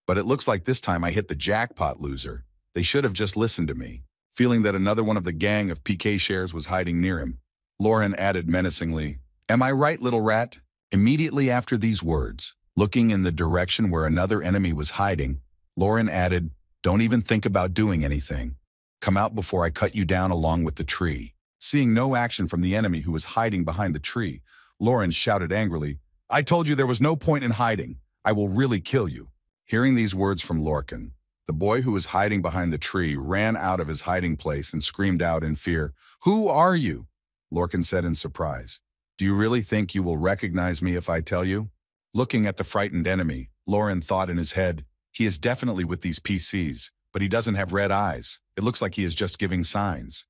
But it looks like this time I hit the jackpot, loser. They should have just listened to me." Feeling that another one of the gang of PK shares was hiding near him, Lauren added menacingly, "Am I right, little rat?" Immediately after these words, looking in the direction where another enemy was hiding, Lauren added, "Don't even think about doing anything. Come out before I cut you down along with the tree." Seeing no action from the enemy who was hiding behind the tree, Lauren shouted angrily, I told you there was no point in hiding. I will really kill you." Hearing these words from Lorcan, the boy who was hiding behind the tree ran out of his hiding place and screamed out in fear, "Who are you?" Lorcan said in surprise, "Do you really think you will recognize me if I tell you?" Looking at the frightened enemy, Lauren thought in his head, "He is definitely with these PCs, but he doesn't have red eyes. It looks like he is just giving signs."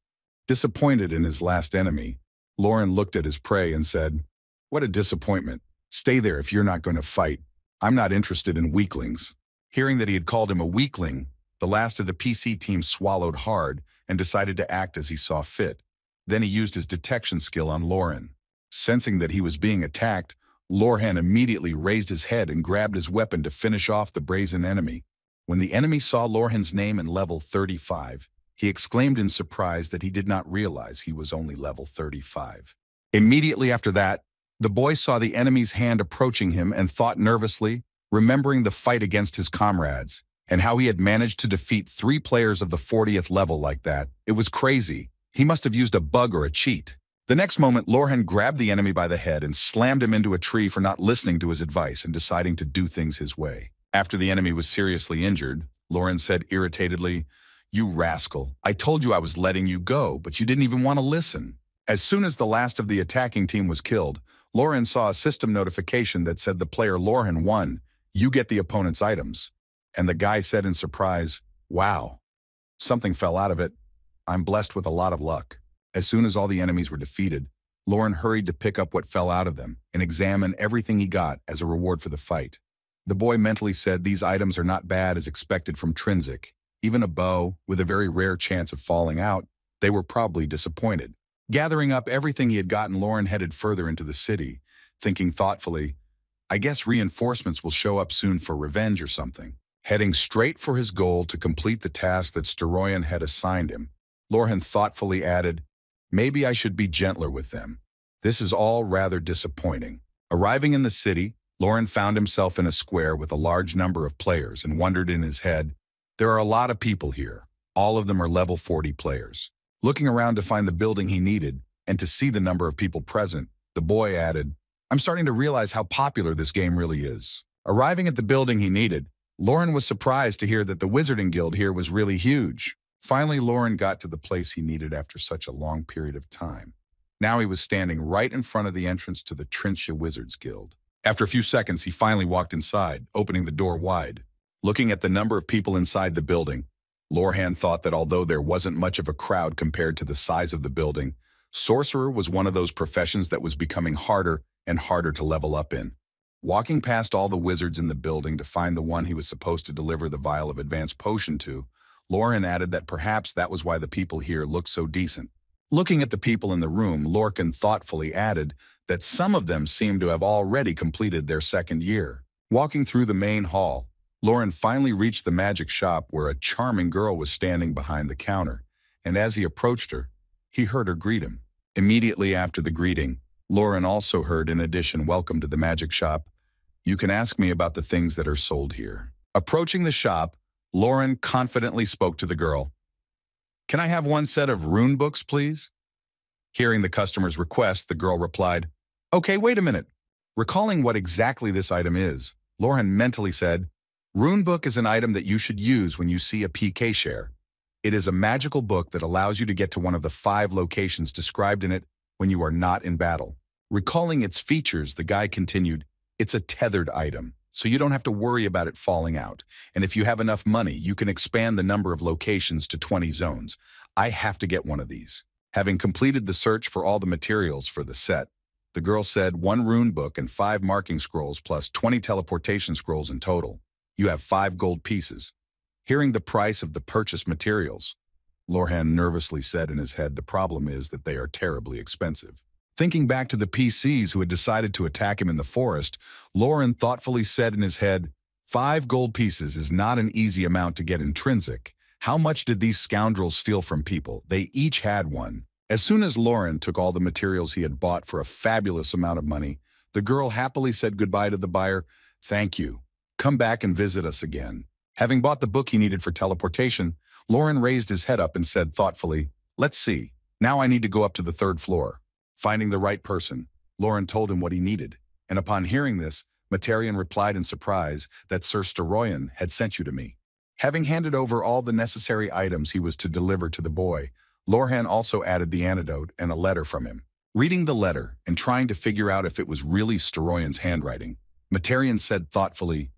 Disappointed in his last enemy, Lauren looked at his prey and said, "What a disappointment. Stay there if you're not going to fight. I'm not interested in weaklings." Hearing that he had called him a weakling, the last of the PC team swallowed hard and decided to act as he saw fit. Then he used his detection skill on Lauren. Sensing that he was being attacked, Lorhan immediately raised his head and grabbed his weapon to finish off the brazen enemy. When the enemy saw Lorhan's name in level 35, he exclaimed in surprise that he did not realize he was only level 35. Immediately after that, the boy saw the enemy's hand approaching him and thought nervously, remembering the fight against his comrades, and how he had managed to defeat 3 players of the 40th level like that. It was crazy. He must have used a bug or a cheat. The next moment, Lorhan grabbed the enemy by the head and slammed him into a tree for not listening to his advice and deciding to do things his way. After the enemy was seriously injured, Lauren said irritatedly, "You rascal, I told you I was letting you go, but you didn't even want to listen." As soon as the last of the attacking team was killed, Lauren saw a system notification that said the player Lorhan won. You get the opponent's items. And the guy said in surprise, "Wow." Something fell out of it. "I'm blessed with a lot of luck." As soon as all the enemies were defeated, Lauren hurried to pick up what fell out of them and examine everything he got as a reward for the fight. The boy mentally said these items are not bad as expected from Trinsic. Even a bow, with a very rare chance of falling out, they were probably disappointed. Gathering up everything he had gotten, Lauren headed further into the city, thinking thoughtfully, "I guess reinforcements will show up soon for revenge or something." Heading straight for his goal to complete the task that Steroyan had assigned him, Lorhan thoughtfully added, "Maybe I should be gentler with them. This is all rather disappointing." Arriving in the city, Lauren found himself in a square with a large number of players and wondered in his head, "There are a lot of people here. All of them are level 40 players." Looking around to find the building he needed and to see the number of people present, the boy added, "I'm starting to realize how popular this game really is." Arriving at the building he needed, Lauren was surprised to hear that the Wizarding Guild here was really huge. Finally, Lauren got to the place he needed after such a long period of time. Now he was standing right in front of the entrance to the Trinsha Wizards Guild. After a few seconds, he finally walked inside, opening the door wide. Looking at the number of people inside the building, Lorhan thought that although there wasn't much of a crowd compared to the size of the building, sorcerer was one of those professions that was becoming harder and harder to level up in. Walking past all the wizards in the building to find the one he was supposed to deliver the vial of advanced potion to, Lorcan added that perhaps that was why the people here looked so decent. Looking at the people in the room, Lorcan thoughtfully added that some of them seemed to have already completed their second year. Walking through the main hall, Lauren finally reached the magic shop where a charming girl was standing behind the counter, and as he approached her, he heard her greet him. Immediately after the greeting, Lauren also heard, in addition, "Welcome to the magic shop. You can ask me about the things that are sold here." Approaching the shop, Lauren confidently spoke to the girl. "Can I have one set of rune books, please?" Hearing the customer's request, the girl replied, "Okay, wait a minute." Recalling what exactly this item is, Lauren mentally said, "Rune book is an item that you should use when you see a PK share. It is a magical book that allows you to get to one of the 5 locations described in it when you are not in battle." Recalling its features, the guy continued, "It's a tethered item, so you don't have to worry about it falling out. And if you have enough money, you can expand the number of locations to 20 zones. I have to get one of these." Having completed the search for all the materials for the set, the girl said 1 rune book and 5 marking scrolls plus 20 teleportation scrolls in total. You have 5 gold pieces. Hearing the price of the purchased materials, Lorhan nervously said in his head, "The problem is that they are terribly expensive." Thinking back to the PCs who had decided to attack him in the forest, Lauren thoughtfully said in his head, 5 gold pieces is not an easy amount to get intrinsic. How much did these scoundrels steal from people? They each had one. As soon as Lauren took all the materials he had bought for a fabulous amount of money, the girl happily said goodbye to the buyer. "Thank you. Come back and visit us again." Having bought the book he needed for teleportation, Lauren raised his head up and said thoughtfully, "Let's see. Now I need to go up to the 3rd floor." Finding the right person, Lauren told him what he needed. And upon hearing this, Materian replied in surprise that Sir Storoyan had sent you to me. Having handed over all the necessary items he was to deliver to the boy, Lorhan also added the antidote and a letter from him. Reading the letter and trying to figure out if it was really Storoyan's handwriting, Materian said thoughtfully,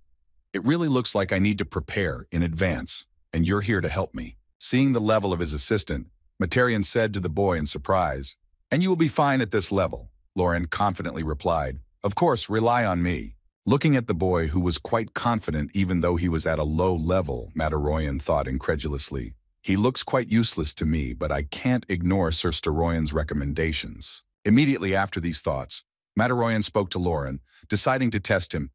"It really looks like I need to prepare in advance, and you're here to help me." Seeing the level of his assistant, Materian said to the boy in surprise, "And you will be fine at this level," Lorhan confidently replied. "Of course, rely on me." Looking at the boy, who was quite confident even though he was at a low level, Materoyan thought incredulously, "He looks quite useless to me, but I can't ignore Sir Storoyan's recommendations." Immediately after these thoughts, Materoyan spoke to Lorhan, deciding to test him.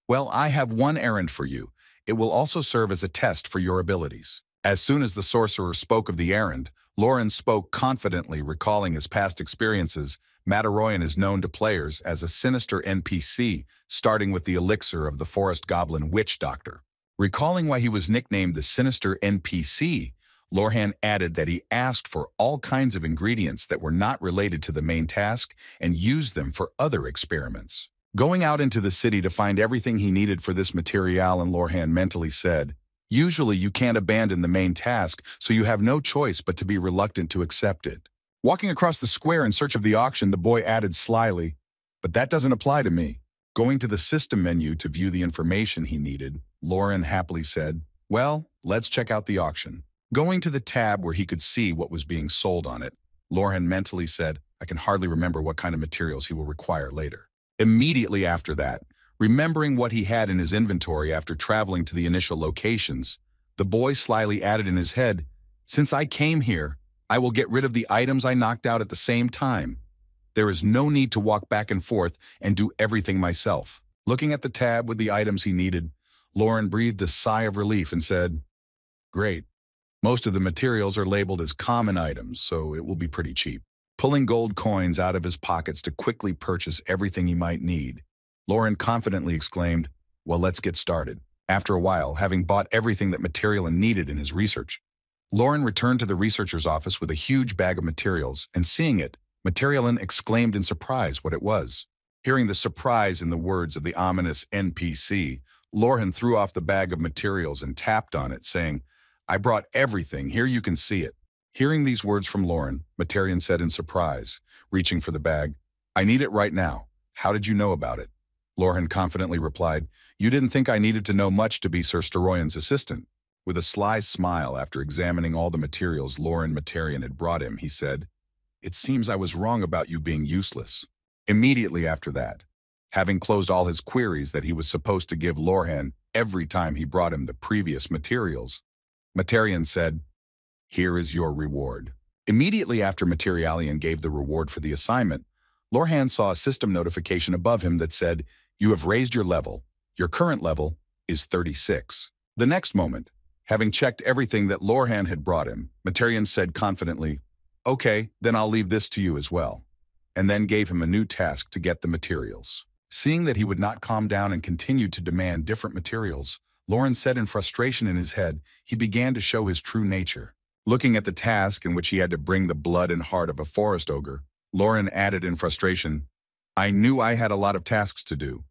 "Well, I have one errand for you. It will also serve as a test for your abilities." As soon as the sorcerer spoke of the errand, Lorhan spoke confidently, recalling his past experiences. Materoyan is known to players as a sinister NPC, starting with the elixir of the forest goblin witch doctor. Recalling why he was nicknamed the sinister NPC, Lorhan added that he asked for all kinds of ingredients that were not related to the main task and used them for other experiments. Going out into the city to find everything he needed for this material, and Lorhan mentally said, "Usually you can't abandon the main task, so you have no choice but to be reluctant to accept it." Walking across the square in search of the auction, the boy added slyly, "But that doesn't apply to me." Going to the system menu to view the information he needed, Lorhan happily said, "Well, let's check out the auction." Going to the tab where he could see what was being sold on it, Lorhan mentally said, "I can hardly remember what kind of materials he will require later." Immediately after that, remembering what he had in his inventory after traveling to the initial locations, the boy slyly added in his head, "Since I came here, I will get rid of the items I knocked out at the same time. There is no need to walk back and forth and do everything myself." Looking at the tab with the items he needed, Lorhan breathed a sigh of relief and said, "Great. Most of the materials are labeled as common items, so it will be pretty cheap." Pulling gold coins out of his pockets to quickly purchase everything he might need, Lorhan confidently exclaimed, "Well, let's get started." After a while, having bought everything that Materialin needed in his research, Lorhan returned to the researcher's office with a huge bag of materials, and seeing it, Materialin exclaimed in surprise what it was. Hearing the surprise in the words of the ominous NPC, Lorhan threw off the bag of materials and tapped on it, saying, "I brought everything, here you can see it." Hearing these words from Lorhan, Materian said in surprise, reaching for the bag, "I need it right now. How did you know about it?" Lorhan confidently replied, "You didn't think I needed to know much to be Sir Storoyan's assistant." With a sly smile after examining all the materials Lorhan Materian had brought him, he said, "It seems I was wrong about you being useless." Immediately after that, having closed all his queries that he was supposed to give Lorhan every time he brought him the previous materials, Materian said, "Here is your reward." Immediately after Materialian gave the reward for the assignment, Lorhan saw a system notification above him that said, "You have raised your level. Your current level is 36. The next moment, having checked everything that Lorhan had brought him, Materian said confidently, "Okay, then I'll leave this to you as well," and then gave him a new task to get the materials. Seeing that he would not calm down and continued to demand different materials, Lorhan said in frustration in his head, he began to show his true nature. Looking at the task in which he had to bring the blood and heart of a forest ogre, Lorhan added in frustration, "I knew I had a lot of tasks to do,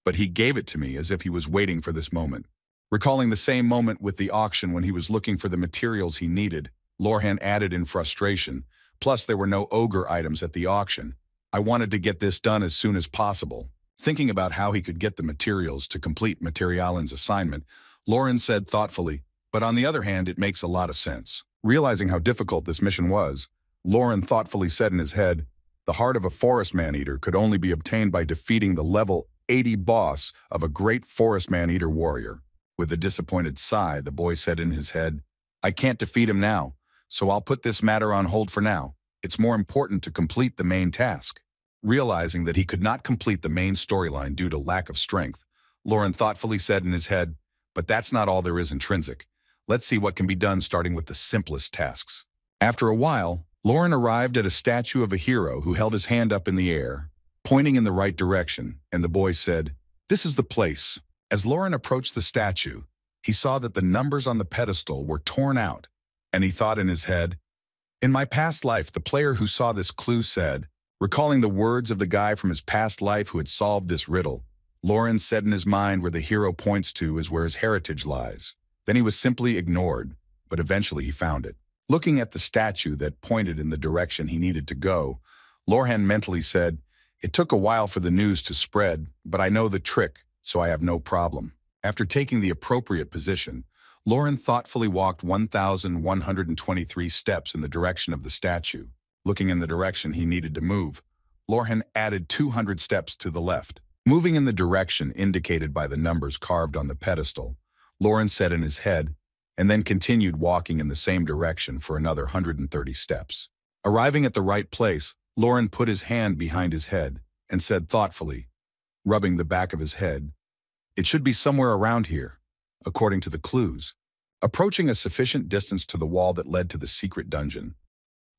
but he gave it to me as if he was waiting for this moment." Recalling the same moment with the auction when he was looking for the materials he needed, Lorhan added in frustration, "Plus there were no ogre items at the auction. I wanted to get this done as soon as possible." Thinking about how he could get the materials to complete Materialin's assignment, Lorhan said thoughtfully, "But on the other hand, it makes a lot of sense." Realizing how difficult this mission was, Lorhan thoughtfully said in his head, "The heart of a forest man-eater could only be obtained by defeating the level 80 boss of a great forest man-eater warrior." With a disappointed sigh, the boy said in his head, "I can't defeat him now, so I'll put this matter on hold for now. It's more important to complete the main task." Realizing that he could not complete the main storyline due to lack of strength, Lorhan thoughtfully said in his head, "But that's not all there is intrinsic. Let's see what can be done starting with the simplest tasks." After a while, Lorhan arrived at a statue of a hero who held his hand up in the air, pointing in the right direction, and the boy said, "This is the place." As Lorhan approached the statue, he saw that the numbers on the pedestal were torn out, and he thought in his head, "In my past life, the player who saw this clue said, Recalling the words of the guy from his past life who had solved this riddle, Lauren said in his mind where the hero points to is where his heritage lies. Then he was simply ignored, but eventually he found it. Looking at the statue that pointed in the direction he needed to go, Lorhan mentally said, "It took a while for the news to spread, but I know the trick, so I have no problem." After taking the appropriate position, Lauren thoughtfully walked 1,123 steps in the direction of the statue. Looking in the direction he needed to move, Lorhan added 200 steps to the left. Moving in the direction indicated by the numbers carved on the pedestal, Lauren said in his head, and then continued walking in the same direction for another 130 steps. Arriving at the right place, Lauren put his hand behind his head and said thoughtfully, rubbing the back of his head, "It should be somewhere around here, according to the clues." Approaching a sufficient distance to the wall that led to the secret dungeon,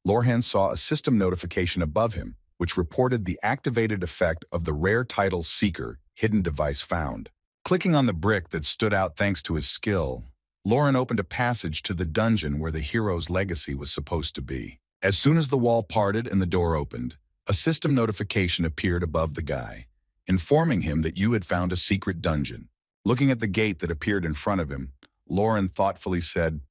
Lorhan saw a system notification above him, which reported the activated effect of the rare title Seeker hidden device found. Clicking on the brick that stood out thanks to his skill, Lauren opened a passage to the dungeon where the hero's legacy was supposed to be. As soon as the wall parted and the door opened, a system notification appeared above the guy, informing him that you had found a secret dungeon. Looking at the gate that appeared in front of him, Lauren thoughtfully said,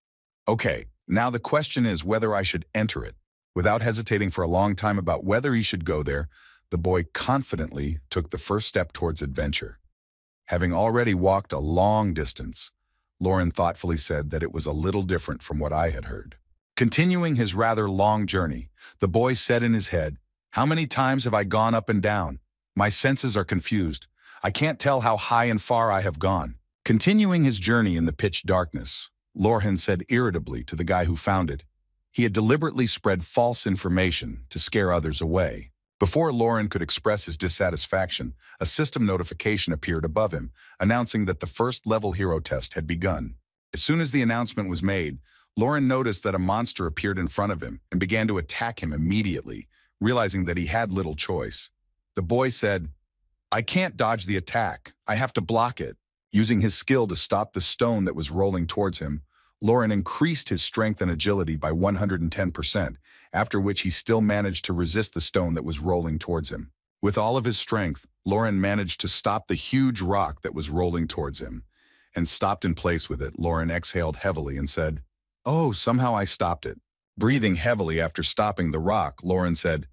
"Okay, now the question is whether I should enter it." Without hesitating for a long time about whether he should go there, the boy confidently took the first step towards adventure. Having already walked a long distance, Lauren thoughtfully said that it was a little different from what I had heard. Continuing his rather long journey, the boy said in his head, "How many times have I gone up and down? My senses are confused. I can't tell how high and far I have gone." Continuing his journey in the pitch darkness, Lorhan said irritably to the guy who found it, he had deliberately spread false information to scare others away. Before Lauren could express his dissatisfaction, a system notification appeared above him, announcing that the first-level hero test had begun. As soon as the announcement was made, Lauren noticed that a monster appeared in front of him and began to attack him immediately, realizing that he had little choice. The boy said, "I can't dodge the attack. I have to block it." Using his skill to stop the stone that was rolling towards him, Lauren increased his strength and agility by 110%, after which he still managed to resist the stone that was rolling towards him. With all of his strength, Lauren managed to stop the huge rock that was rolling towards him. And stopped in place with it, Lauren exhaled heavily and said, "Oh, somehow I stopped it." Breathing heavily after stopping the rock, Lauren said,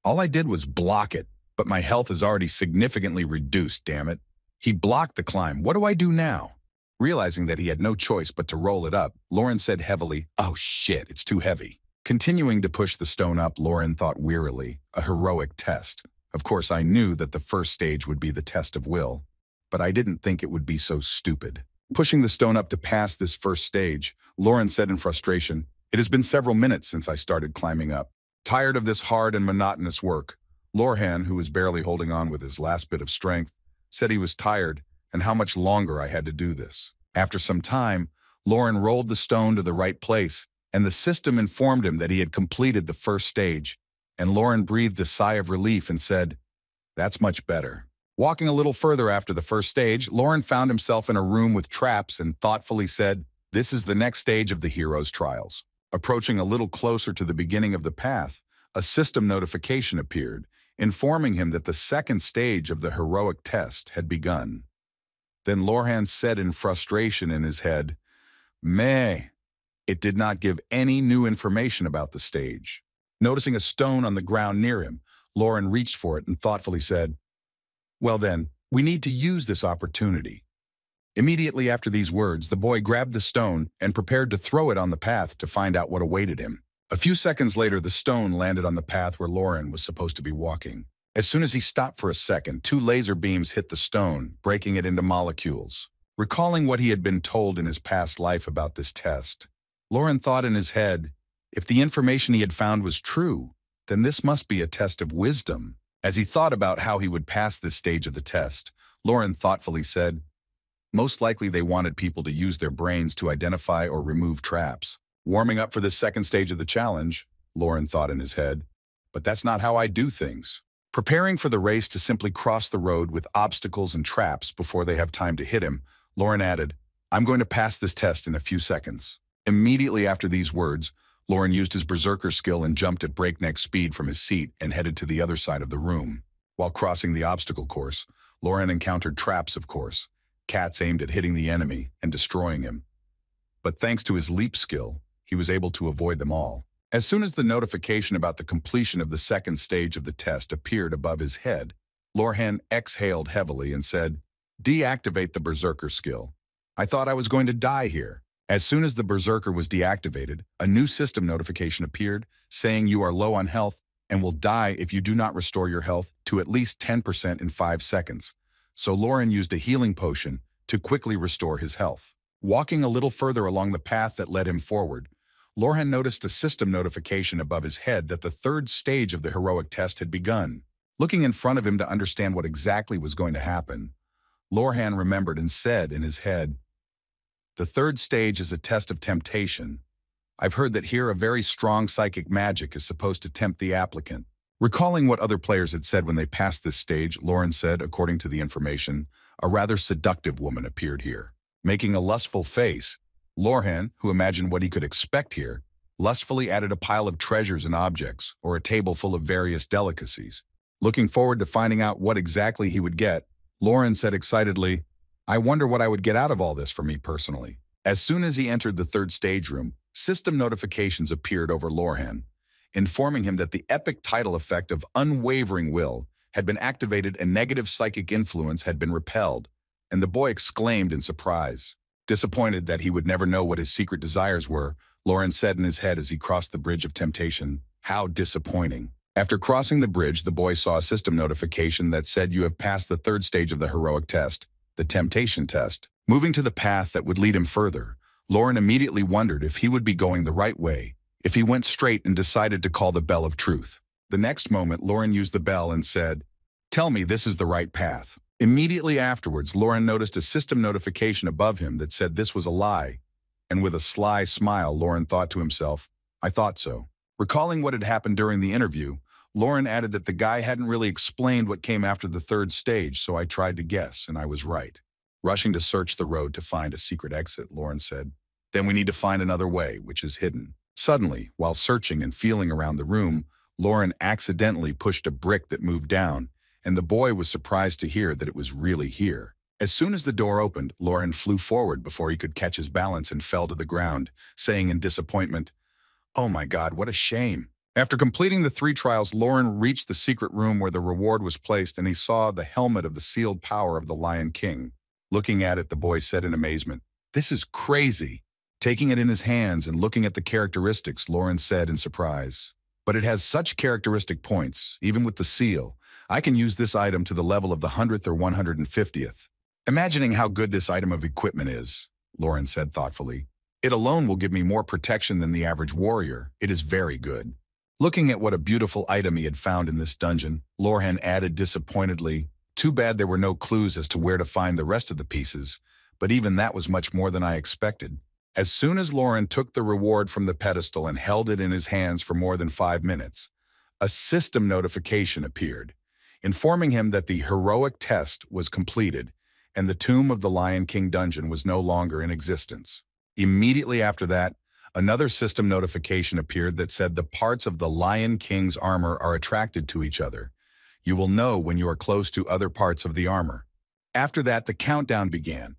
"All I did was block it, but my health is already significantly reduced, damn it." He blocked the climb. What do I do now? Realizing that he had no choice but to roll it up, Lauren said heavily, "Oh shit, it's too heavy." Continuing to push the stone up, Lauren thought wearily, a heroic test. Of course, I knew that the first stage would be the test of will, but I didn't think it would be so stupid. Pushing the stone up to pass this first stage, Lauren said in frustration, "It has been several minutes since I started climbing up. Tired of this hard and monotonous work." Lorhan, who was barely holding on with his last bit of strength, said he was tired and how much longer I had to do this. After some time, Lauren rolled the stone to the right place, and the system informed him that he had completed the first stage, and Lauren breathed a sigh of relief and said, "That's much better." Walking a little further after the first stage, Lauren found himself in a room with traps and thoughtfully said, "This is the next stage of the hero's trials." Approaching a little closer to the beginning of the path, a system notification appeared, informing him that the second stage of the heroic test had begun. Then Lorhan said in frustration in his head, "Meh." It did not give any new information about the stage. Noticing a stone on the ground near him, Lauren reached for it and thoughtfully said, "Well then, we need to use this opportunity." Immediately after these words, the boy grabbed the stone and prepared to throw it on the path to find out what awaited him. A few seconds later, the stone landed on the path where Lauren was supposed to be walking. As soon as he stopped for a second, 2 laser beams hit the stone, breaking it into molecules. Recalling what he had been told in his past life about this test, Lauren thought in his head, if the information he had found was true, then this must be a test of wisdom. As he thought about how he would pass this stage of the test, Lauren thoughtfully said, "Most likely they wanted people to use their brains to identify or remove traps." Warming up for the second stage of the challenge, Lauren thought in his head, "But that's not how I do things." Preparing for the race to simply cross the road with obstacles and traps before they have time to hit him, Lauren added, "I'm going to pass this test in a few seconds." Immediately after these words, Lauren used his berserker skill and jumped at breakneck speed from his seat and headed to the other side of the room. While crossing the obstacle course, Lauren encountered traps, of course, cats aimed at hitting the enemy and destroying him. But thanks to his leap skill, he was able to avoid them all. As soon as the notification about the completion of the second stage of the test appeared above his head, Lauren exhaled heavily and said, "Deactivate the berserker skill. I thought I was going to die here." As soon as the berserker was deactivated, a new system notification appeared saying you are low on health and will die if you do not restore your health to at least 10% in 5 seconds. So Lauren used a healing potion to quickly restore his health. Walking a little further along the path that led him forward, Lauren noticed a system notification above his head that the third stage of the heroic test had begun. Looking in front of him to understand what exactly was going to happen, Lauren remembered and said in his head, "The third stage is a test of temptation. I've heard that here a very strong psychic magic is supposed to tempt the applicant." Recalling what other players had said when they passed this stage, Lauren said, according to the information, a rather seductive woman appeared here. Making a lustful face, Lauren, who imagined what he could expect here, lustfully added a pile of treasures and objects, or a table full of various delicacies. Looking forward to finding out what exactly he would get, Lauren said excitedly, "I wonder what I would get out of all this for me personally." As soon as he entered the third stage room, system notifications appeared over Lauren, informing him that the epic title effect of unwavering will had been activated and negative psychic influence had been repelled, and the boy exclaimed in surprise. Disappointed that he would never know what his secret desires were, Lauren said in his head as he crossed the bridge of temptation, "How disappointing." After crossing the bridge, the boy saw a system notification that said you have passed the third stage of the heroic test, the temptation test. Moving to the path that would lead him further, Lauren immediately wondered if he would be going the right way, if he went straight and decided to call the bell of truth. The next moment, Lauren used the bell and said, "Tell me this is the right path." Immediately afterwards, Lauren noticed a system notification above him that said this was a lie, and with a sly smile, Lauren thought to himself, "I thought so." Recalling what had happened during the interview, Lauren added that the guy hadn't really explained what came after the third stage, so I tried to guess, and I was right. Rushing to search the road to find a secret exit, Lauren said, "Then we need to find another way, which is hidden." Suddenly, while searching and feeling around the room, Lauren accidentally pushed a brick that moved down, and the boy was surprised to hear that it was really here. As soon as the door opened, Lauren flew forward before he could catch his balance and fell to the ground, saying in disappointment, "Oh my God, what a shame." After completing the 3 trials, Lauren reached the secret room where the reward was placed, and he saw the helmet of the sealed power of the Lion King. Looking at it, the boy said in amazement, "This is crazy." Taking it in his hands and looking at the characteristics, Lauren said in surprise, "But it has such characteristic points, even with the seal. I can use this item to the level of the 100th or 150th. Imagining how good this item of equipment is," Lauren said thoughtfully, "it alone will give me more protection than the average warrior. It is very good." Looking at what a beautiful item he had found in this dungeon, Lauren added disappointedly, "Too bad there were no clues as to where to find the rest of the pieces, but even that was much more than I expected." As soon as Lauren took the reward from the pedestal and held it in his hands for more than 5 minutes, a system notification appeared, informing him that the heroic test was completed and the tomb of the Lion King dungeon was no longer in existence. Immediately after that, another system notification appeared that said the parts of the Lion King's armor are attracted to each other. You will know when you are close to other parts of the armor. After that, the countdown began,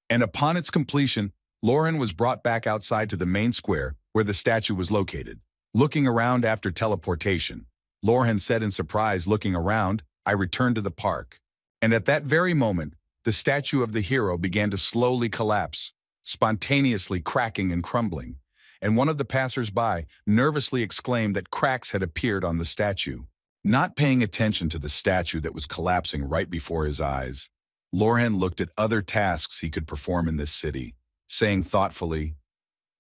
and upon its completion, Lauren was brought back outside to the main square where the statue was located. Looking around after teleportation, Lauren said in surprise, looking around, "I returned to the park." And at that very moment, the statue of the hero began to slowly collapse, spontaneously cracking and crumbling, and one of the passers-by nervously exclaimed that cracks had appeared on the statue. Not paying attention to the statue that was collapsing right before his eyes, Lauren looked at other tasks he could perform in this city, saying thoughtfully,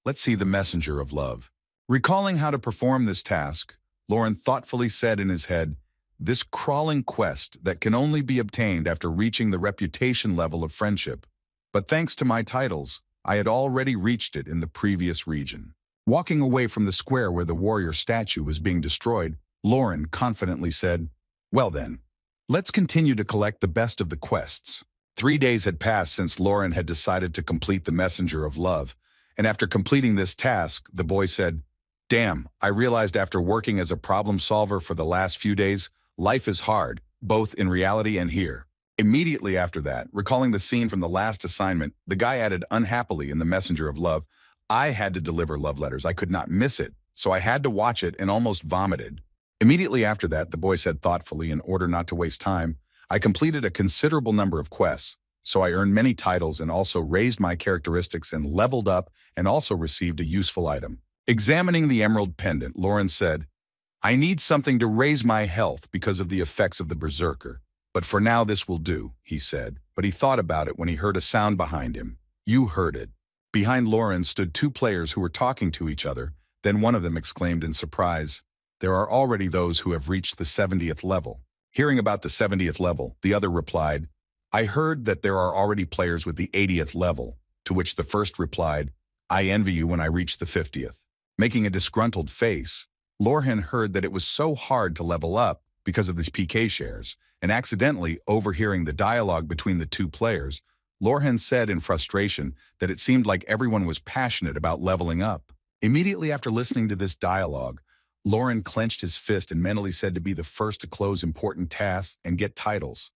"Let's see the messenger of love." Recalling how to perform this task, Lauren thoughtfully said in his head, "This crawling quest that can only be obtained after reaching the reputation level of friendship. But thanks to my titles, I had already reached it in the previous region." Walking away from the square where the warrior statue was being destroyed, Lauren confidently said, "Well then, let's continue to collect the best of the quests." 3 days had passed since Lauren had decided to complete the messenger of love, and after completing this task, the boy said, Damn, I realized after working as a problem solver for the last few days, life is hard, both in reality and here. Immediately after that, recalling the scene from the last assignment, the guy added unhappily in the messenger of love, I had to deliver love letters. I could not miss it, so I had to watch it and almost vomited. Immediately after that, the boy said thoughtfully in order not to waste time, I completed a considerable number of quests, so I earned many titles and also raised my characteristics and leveled up and also received a useful item. Examining the emerald pendant, Lauren said, I need something to raise my health because of the effects of the berserker. But for now this will do, he said, but he thought about it when he heard a sound behind him. You heard it. Behind Lauren stood two players who were talking to each other. Then one of them exclaimed in surprise, there are already those who have reached the 70th level. Hearing about the 70th level, the other replied, I heard that there are already players with the 80th level, to which the first replied, I envy you when I reach the 50th. Making a disgruntled face, Lauren heard that it was so hard to level up because of these PK shares, and accidentally overhearing the dialogue between the two players, Lauren said in frustration that it seemed like everyone was passionate about leveling up. Immediately after listening to this dialogue, Lauren clenched his fist and mentally said to be the first to close important tasks and get titles.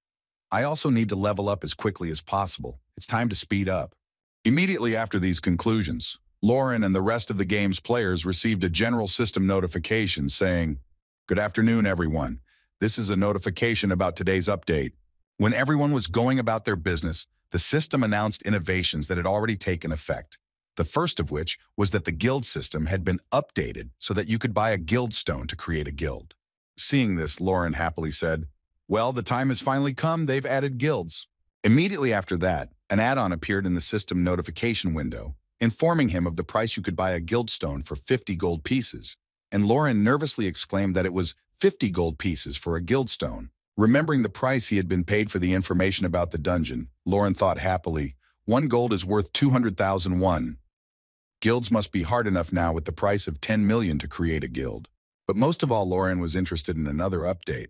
I also need to level up as quickly as possible. It's time to speed up. Immediately after these conclusions, Lauren and the rest of the game's players received a general system notification saying, Good afternoon, everyone. This is a notification about today's update. When everyone was going about their business, the system announced innovations that had already taken effect. The first of which was that the guild system had been updated so that you could buy a guild stone to create a guild. Seeing this, Lauren happily said, Well, the time has finally come, they've added guilds. Immediately after that, an add-on appeared in the system notification window, informing him of the price you could buy a guild stone for 50 gold pieces, and Lauren nervously exclaimed that it was 50 gold pieces for a guild stone. Remembering the price he had been paid for the information about the dungeon, Lauren thought happily, 1 gold is worth 200,001. Guilds must be hard enough now with the price of 10 million to create a guild. But most of all, Lauren was interested in another update.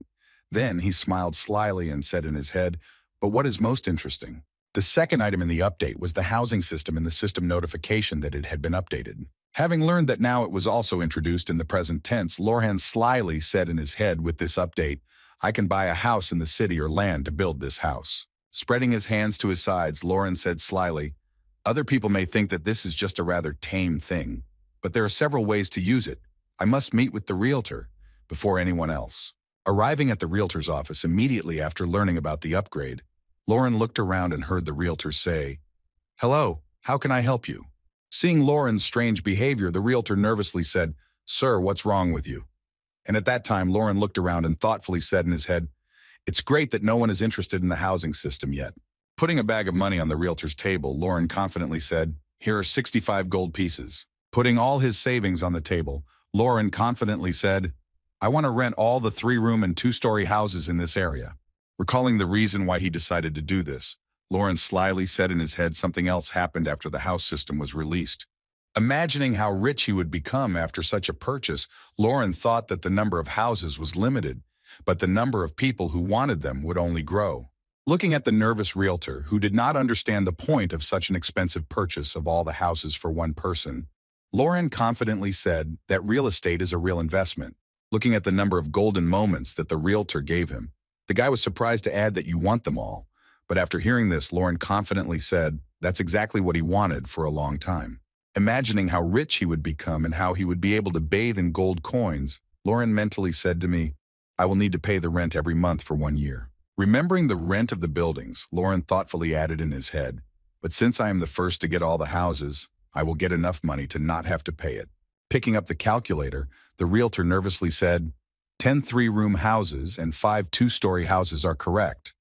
Then he smiled slyly and said in his head, But what is most interesting? The second item in the update was the housing system in the system notification that it had been updated. Having learned that now it was also introduced in the present tense, Lauren slyly said in his head with this update, I can buy a house in the city or land to build this house. Spreading his hands to his sides, Lauren said slyly, Other people may think that this is just a rather tame thing, but there are several ways to use it. I must meet with the realtor before anyone else. Arriving at the realtor's office immediately after learning about the upgrade, Lauren looked around and heard the realtor say, Hello, how can I help you? Seeing Lauren's strange behavior, the realtor nervously said, Sir, what's wrong with you? And at that time, Lauren looked around and thoughtfully said in his head, It's great that no one is interested in the housing system yet. Putting a bag of money on the realtor's table, Lauren confidently said, Here are 65 gold pieces. Putting all his savings on the table, Lauren confidently said, I want to rent all the 3-room and 2-story houses in this area. Recalling the reason why he decided to do this, Lauren slyly said in his head something else happened after the house system was released. Imagining how rich he would become after such a purchase, Lauren thought that the number of houses was limited, but the number of people who wanted them would only grow. Looking at the nervous realtor, who did not understand the point of such an expensive purchase of all the houses for one person, Lauren confidently said that real estate is a real investment. Looking at the number of golden moments that the realtor gave him, the guy was surprised to add that you want them all. But after hearing this, Lauren confidently said that's exactly what he wanted for a long time. Imagining how rich he would become and how he would be able to bathe in gold coins, Lauren mentally said to me, I will need to pay the rent every month for 1 year. Remembering the rent of the buildings, Lauren thoughtfully added in his head, but since I am the first to get all the houses, I will get enough money to not have to pay it. Picking up the calculator, the realtor nervously said, 10 3-room houses and 5 2-story houses are correct.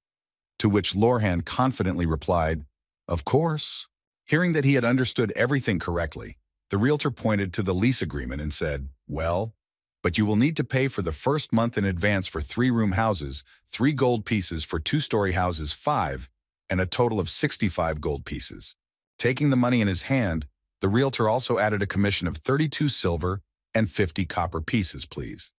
To which Lauren confidently replied, Of course. Hearing that he had understood everything correctly, the realtor pointed to the lease agreement and said, Well, but you will need to pay for the first month in advance for 3-room houses, 3 gold pieces for 2-story houses, 5, and a total of 65 gold pieces. Taking the money in his hand, the realtor also added a commission of 32 silver and 50 copper pieces, please.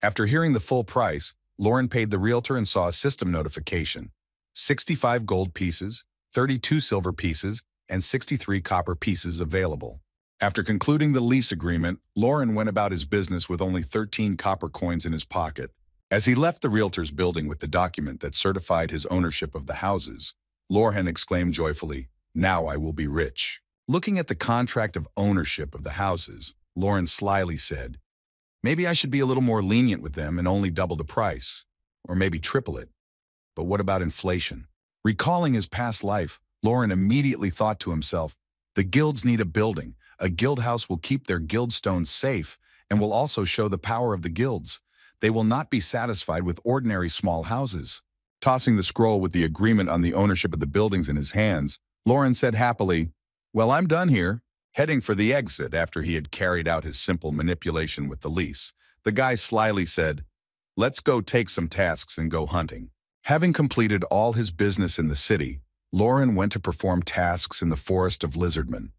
After hearing the full price, Lauren paid the realtor and saw a system notification. 65 gold pieces, 32 silver pieces, and 63 copper pieces available. After concluding the lease agreement, Lauren went about his business with only 13 copper coins in his pocket. As he left the realtor's building with the document that certified his ownership of the houses, Lauren exclaimed joyfully, "Now I will be rich." Looking at the contract of ownership of the houses, Lauren slyly said, "Maybe I should be a little more lenient with them and only double the price, or maybe triple it. But what about inflation?" Recalling his past life, Lauren immediately thought to himself, "The guilds need a building. A guild house will keep their guild stones safe and will also show the power of the guilds. They will not be satisfied with ordinary small houses." Tossing the scroll with the agreement on the ownership of the buildings in his hands, Lauren said happily, "Well, I'm done here." Heading for the exit after he had carried out his simple manipulation with the lease, the guy slyly said, "Let's go take some tasks and go hunting." Having completed all his business in the city, Lauren went to perform tasks in the forest of lizardmen.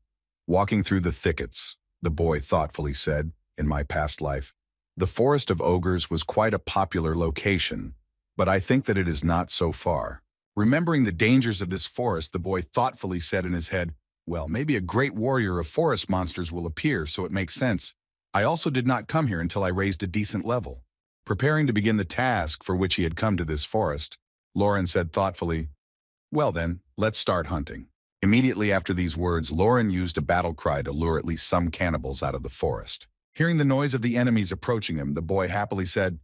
Walking through the thickets, the boy thoughtfully said, "In my past life, the forest of ogres was quite a popular location, but I think that it is not so far." Remembering the dangers of this forest, the boy thoughtfully said in his head, "Well, maybe a great warrior of forest monsters will appear, so it makes sense. I also did not come here until I raised a decent level." Preparing to begin the task for which he had come to this forest, Lauren said thoughtfully, "Well then, let's start hunting." Immediately after these words, Lauren used a battle cry to lure at least some cannibals out of the forest. Hearing the noise of the enemies approaching him, the boy happily said,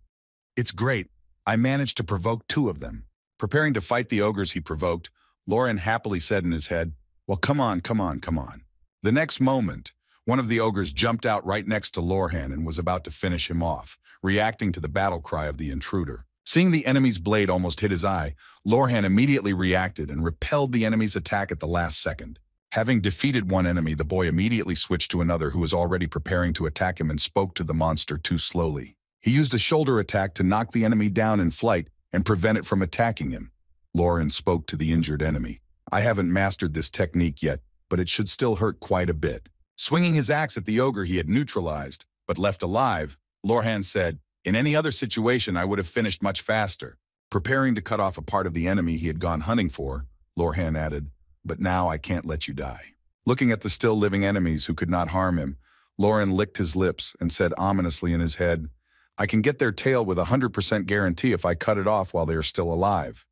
"It's great. I managed to provoke 2 of them." Preparing to fight the ogres he provoked, Lauren happily said in his head, "Well, come on, come on, come on." The next moment, one of the ogres jumped out right next to Lorhan and was about to finish him off, reacting to the battle cry of the intruder. Seeing the enemy's blade almost hit his eye, Lorhan immediately reacted and repelled the enemy's attack at the last second. Having defeated one enemy, the boy immediately switched to another who was already preparing to attack him and spoke to the monster too slowly. He used a shoulder attack to knock the enemy down in flight and prevent it from attacking him. Lauren spoke to the injured enemy. "I haven't mastered this technique yet, but it should still hurt quite a bit." Swinging his axe at the ogre he had neutralized, but left alive, Lorhan said, "In any other situation, I would have finished much faster." Preparing to cut off a part of the enemy he had gone hunting for, Lorhan added, "But now I can't let you die." Looking at the still living enemies who could not harm him, Lauren licked his lips and said ominously in his head, "I can get their tail with 100% guarantee if I cut it off while they are still alive."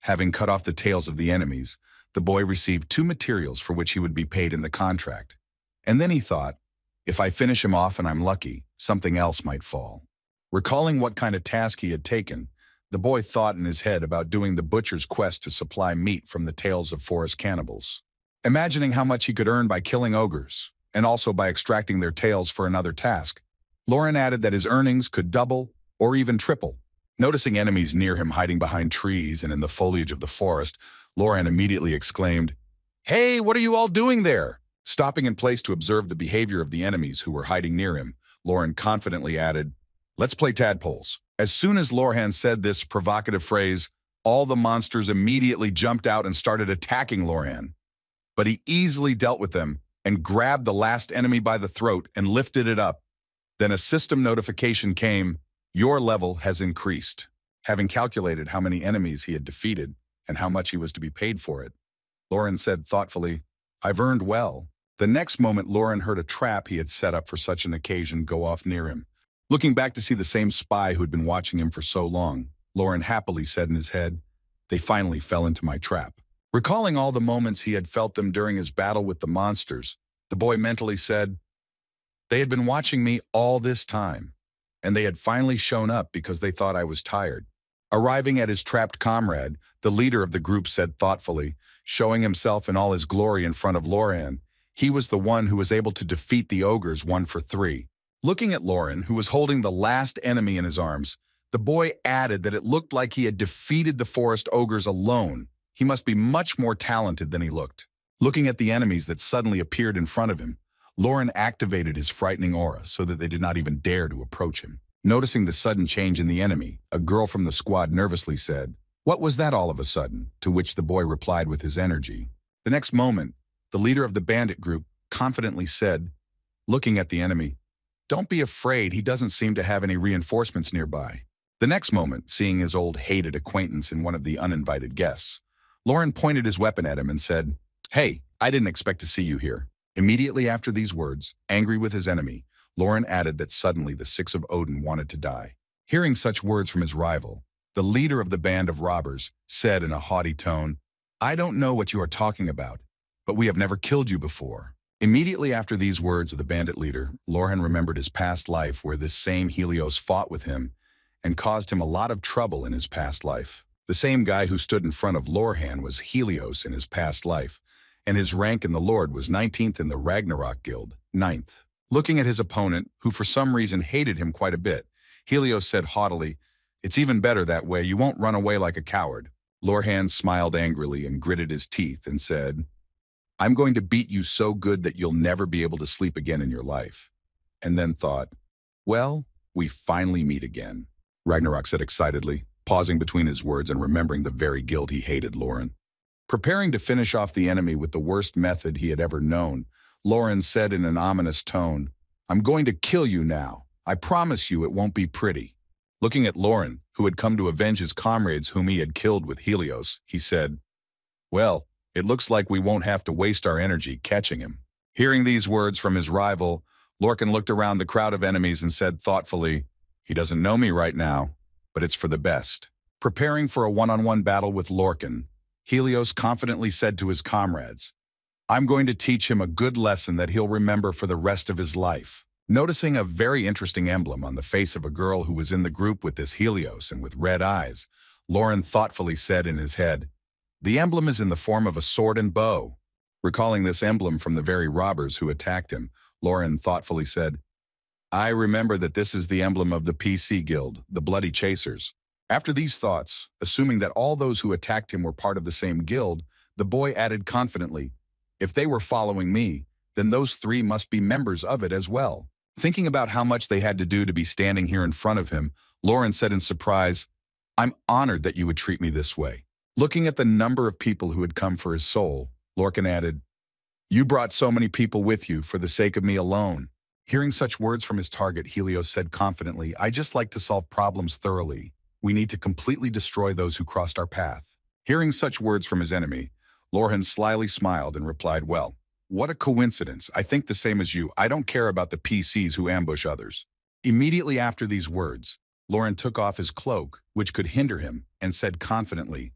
Having cut off the tails of the enemies, the boy received 2 materials for which he would be paid in the contract. And then he thought, if I finish him off and I'm lucky, something else might fall. Recalling what kind of task he had taken, the boy thought in his head about doing the butcher's quest to supply meat from the tails of forest cannibals. Imagining how much he could earn by killing ogres, and also by extracting their tails for another task, Lauren added that his earnings could double or even triple. Noticing enemies near him hiding behind trees and in the foliage of the forest, Lauren immediately exclaimed, "Hey, what are you all doing there?" Stopping in place to observe the behavior of the enemies who were hiding near him, Lauren confidently added, "Let's play tadpoles." As soon as Lorhan said this provocative phrase, all the monsters immediately jumped out and started attacking Lorhan. But he easily dealt with them and grabbed the last enemy by the throat and lifted it up. Then a system notification came, "Your level has increased." Having calculated how many enemies he had defeated and how much he was to be paid for it, Lauren said thoughtfully, "I've earned well." The next moment, Lauren heard a trap he had set up for such an occasion go off near him. Looking back to see the same spy who had been watching him for so long, Lauren happily said in his head, "They finally fell into my trap." Recalling all the moments he had felt them during his battle with the monsters, the boy mentally said, "They had been watching me all this time, and they had finally shown up because they thought I was tired." Arriving at his trapped comrade, the leader of the group said thoughtfully, showing himself in all his glory in front of Lauren, he was the one who was able to defeat the ogres 1-for-3. Looking at Lauren, who was holding the last enemy in his arms, the boy added that it looked like he had defeated the forest ogres alone. He must be much more talented than he looked. Looking at the enemies that suddenly appeared in front of him, Lauren activated his frightening aura so that they did not even dare to approach him. Noticing the sudden change in the enemy, a girl from the squad nervously said, "What was that all of a sudden?" To which the boy replied with his energy. The next moment, the leader of the bandit group confidently said, looking at the enemy, "Don't be afraid, he doesn't seem to have any reinforcements nearby." The next moment, seeing his old hated acquaintance in one of the uninvited guests, Lauren pointed his weapon at him and said, "Hey, I didn't expect to see you here." Immediately after these words, angry with his enemy, Lauren added that suddenly the six of Odin wanted to die. Hearing such words from his rival, the leader of the band of robbers said in a haughty tone, "I don't know what you are talking about, but we have never killed you before." Immediately after these words of the bandit leader, Lorhan remembered his past life where this same Helios fought with him and caused him a lot of trouble in his past life. The same guy who stood in front of Lorhan was Helios in his past life, and his rank in the Lord was 19th in the Ragnarok Guild, 9th. Looking at his opponent, who for some reason hated him quite a bit, Helios said haughtily, "It's even better that way, you won't run away like a coward." Lorhan smiled angrily and gritted his teeth and said, "I'm going to beat you so good that you'll never be able to sleep again in your life." And then thought, "Well, we finally meet again," Ragnarok said excitedly, pausing between his words and remembering the very guild he hated Lauren. Preparing to finish off the enemy with the worst method he had ever known, Lauren said in an ominous tone, "I'm going to kill you now. I promise you it won't be pretty." Looking at Lauren, who had come to avenge his comrades whom he had killed with Helios, he said, "Well, it looks like we won't have to waste our energy catching him." Hearing these words from his rival, Lorcan looked around the crowd of enemies and said thoughtfully, "He doesn't know me right now, but it's for the best." Preparing for a one-on-one battle with Lorcan, Helios confidently said to his comrades, "I'm going to teach him a good lesson that he'll remember for the rest of his life." Noticing a very interesting emblem on the face of a girl who was in the group with this Helios and with red eyes, Lauren thoughtfully said in his head, "The emblem is in the form of a sword and bow." Recalling this emblem from the very robbers who attacked him, Lauren thoughtfully said, "I remember that this is the emblem of the PC Guild, the Bloody Chasers." After these thoughts, assuming that all those who attacked him were part of the same guild, the boy added confidently, "If they were following me, then those three must be members of it as well." Thinking about how much they had to do to be standing here in front of him, Lauren said in surprise, "I'm honored that you would treat me this way." Looking at the number of people who had come for his soul, Lorcan added, "You brought so many people with you for the sake of me alone." Hearing such words from his target, Helios said confidently, "I just like to solve problems thoroughly. We need to completely destroy those who crossed our path." Hearing such words from his enemy, Lorhan slyly smiled and replied, "Well, what a coincidence. I think the same as you. I don't care about the PCs who ambush others." Immediately after these words, Lauren took off his cloak, which could hinder him, and said confidently,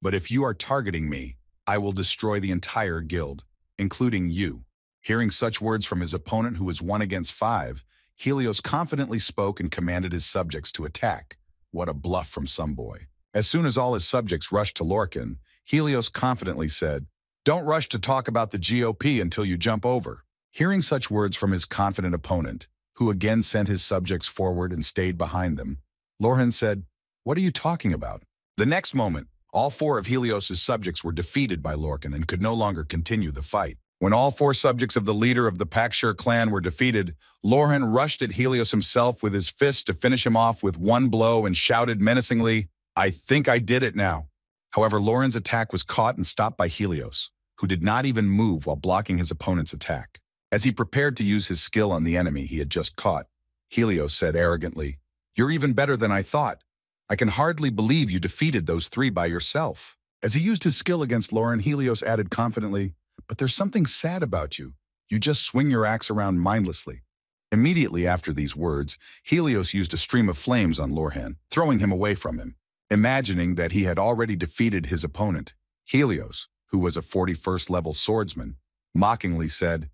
"But if you are targeting me, I will destroy the entire guild, including you." Hearing such words from his opponent who was 1 against 5, Helios confidently spoke and commanded his subjects to attack. What a bluff from some boy. As soon as all his subjects rushed to Lorcan, Helios confidently said, "Don't rush to talk about the GOP until you jump over." Hearing such words from his confident opponent, who again sent his subjects forward and stayed behind them, Lorhan said, "What are you talking about?" The next moment, all 4 of Helios's subjects were defeated by Lorcan and could no longer continue the fight. When all 4 subjects of the leader of the Pakshur clan were defeated, Lorhan rushed at Helios himself with his fist to finish him off with one blow and shouted menacingly, "I think I did it now." However, Lorhan's attack was caught and stopped by Helios, who did not even move while blocking his opponent's attack. As he prepared to use his skill on the enemy he had just caught, Helios said arrogantly, "You're even better than I thought. I can hardly believe you defeated those 3 by yourself." As he used his skill against Lorhan, Helios added confidently, "But there's something sad about you. You just swing your axe around mindlessly." Immediately after these words, Helios used a stream of flames on Lorhan, throwing him away from him. Imagining that he had already defeated his opponent, Helios, who was a 41st level swordsman, mockingly said,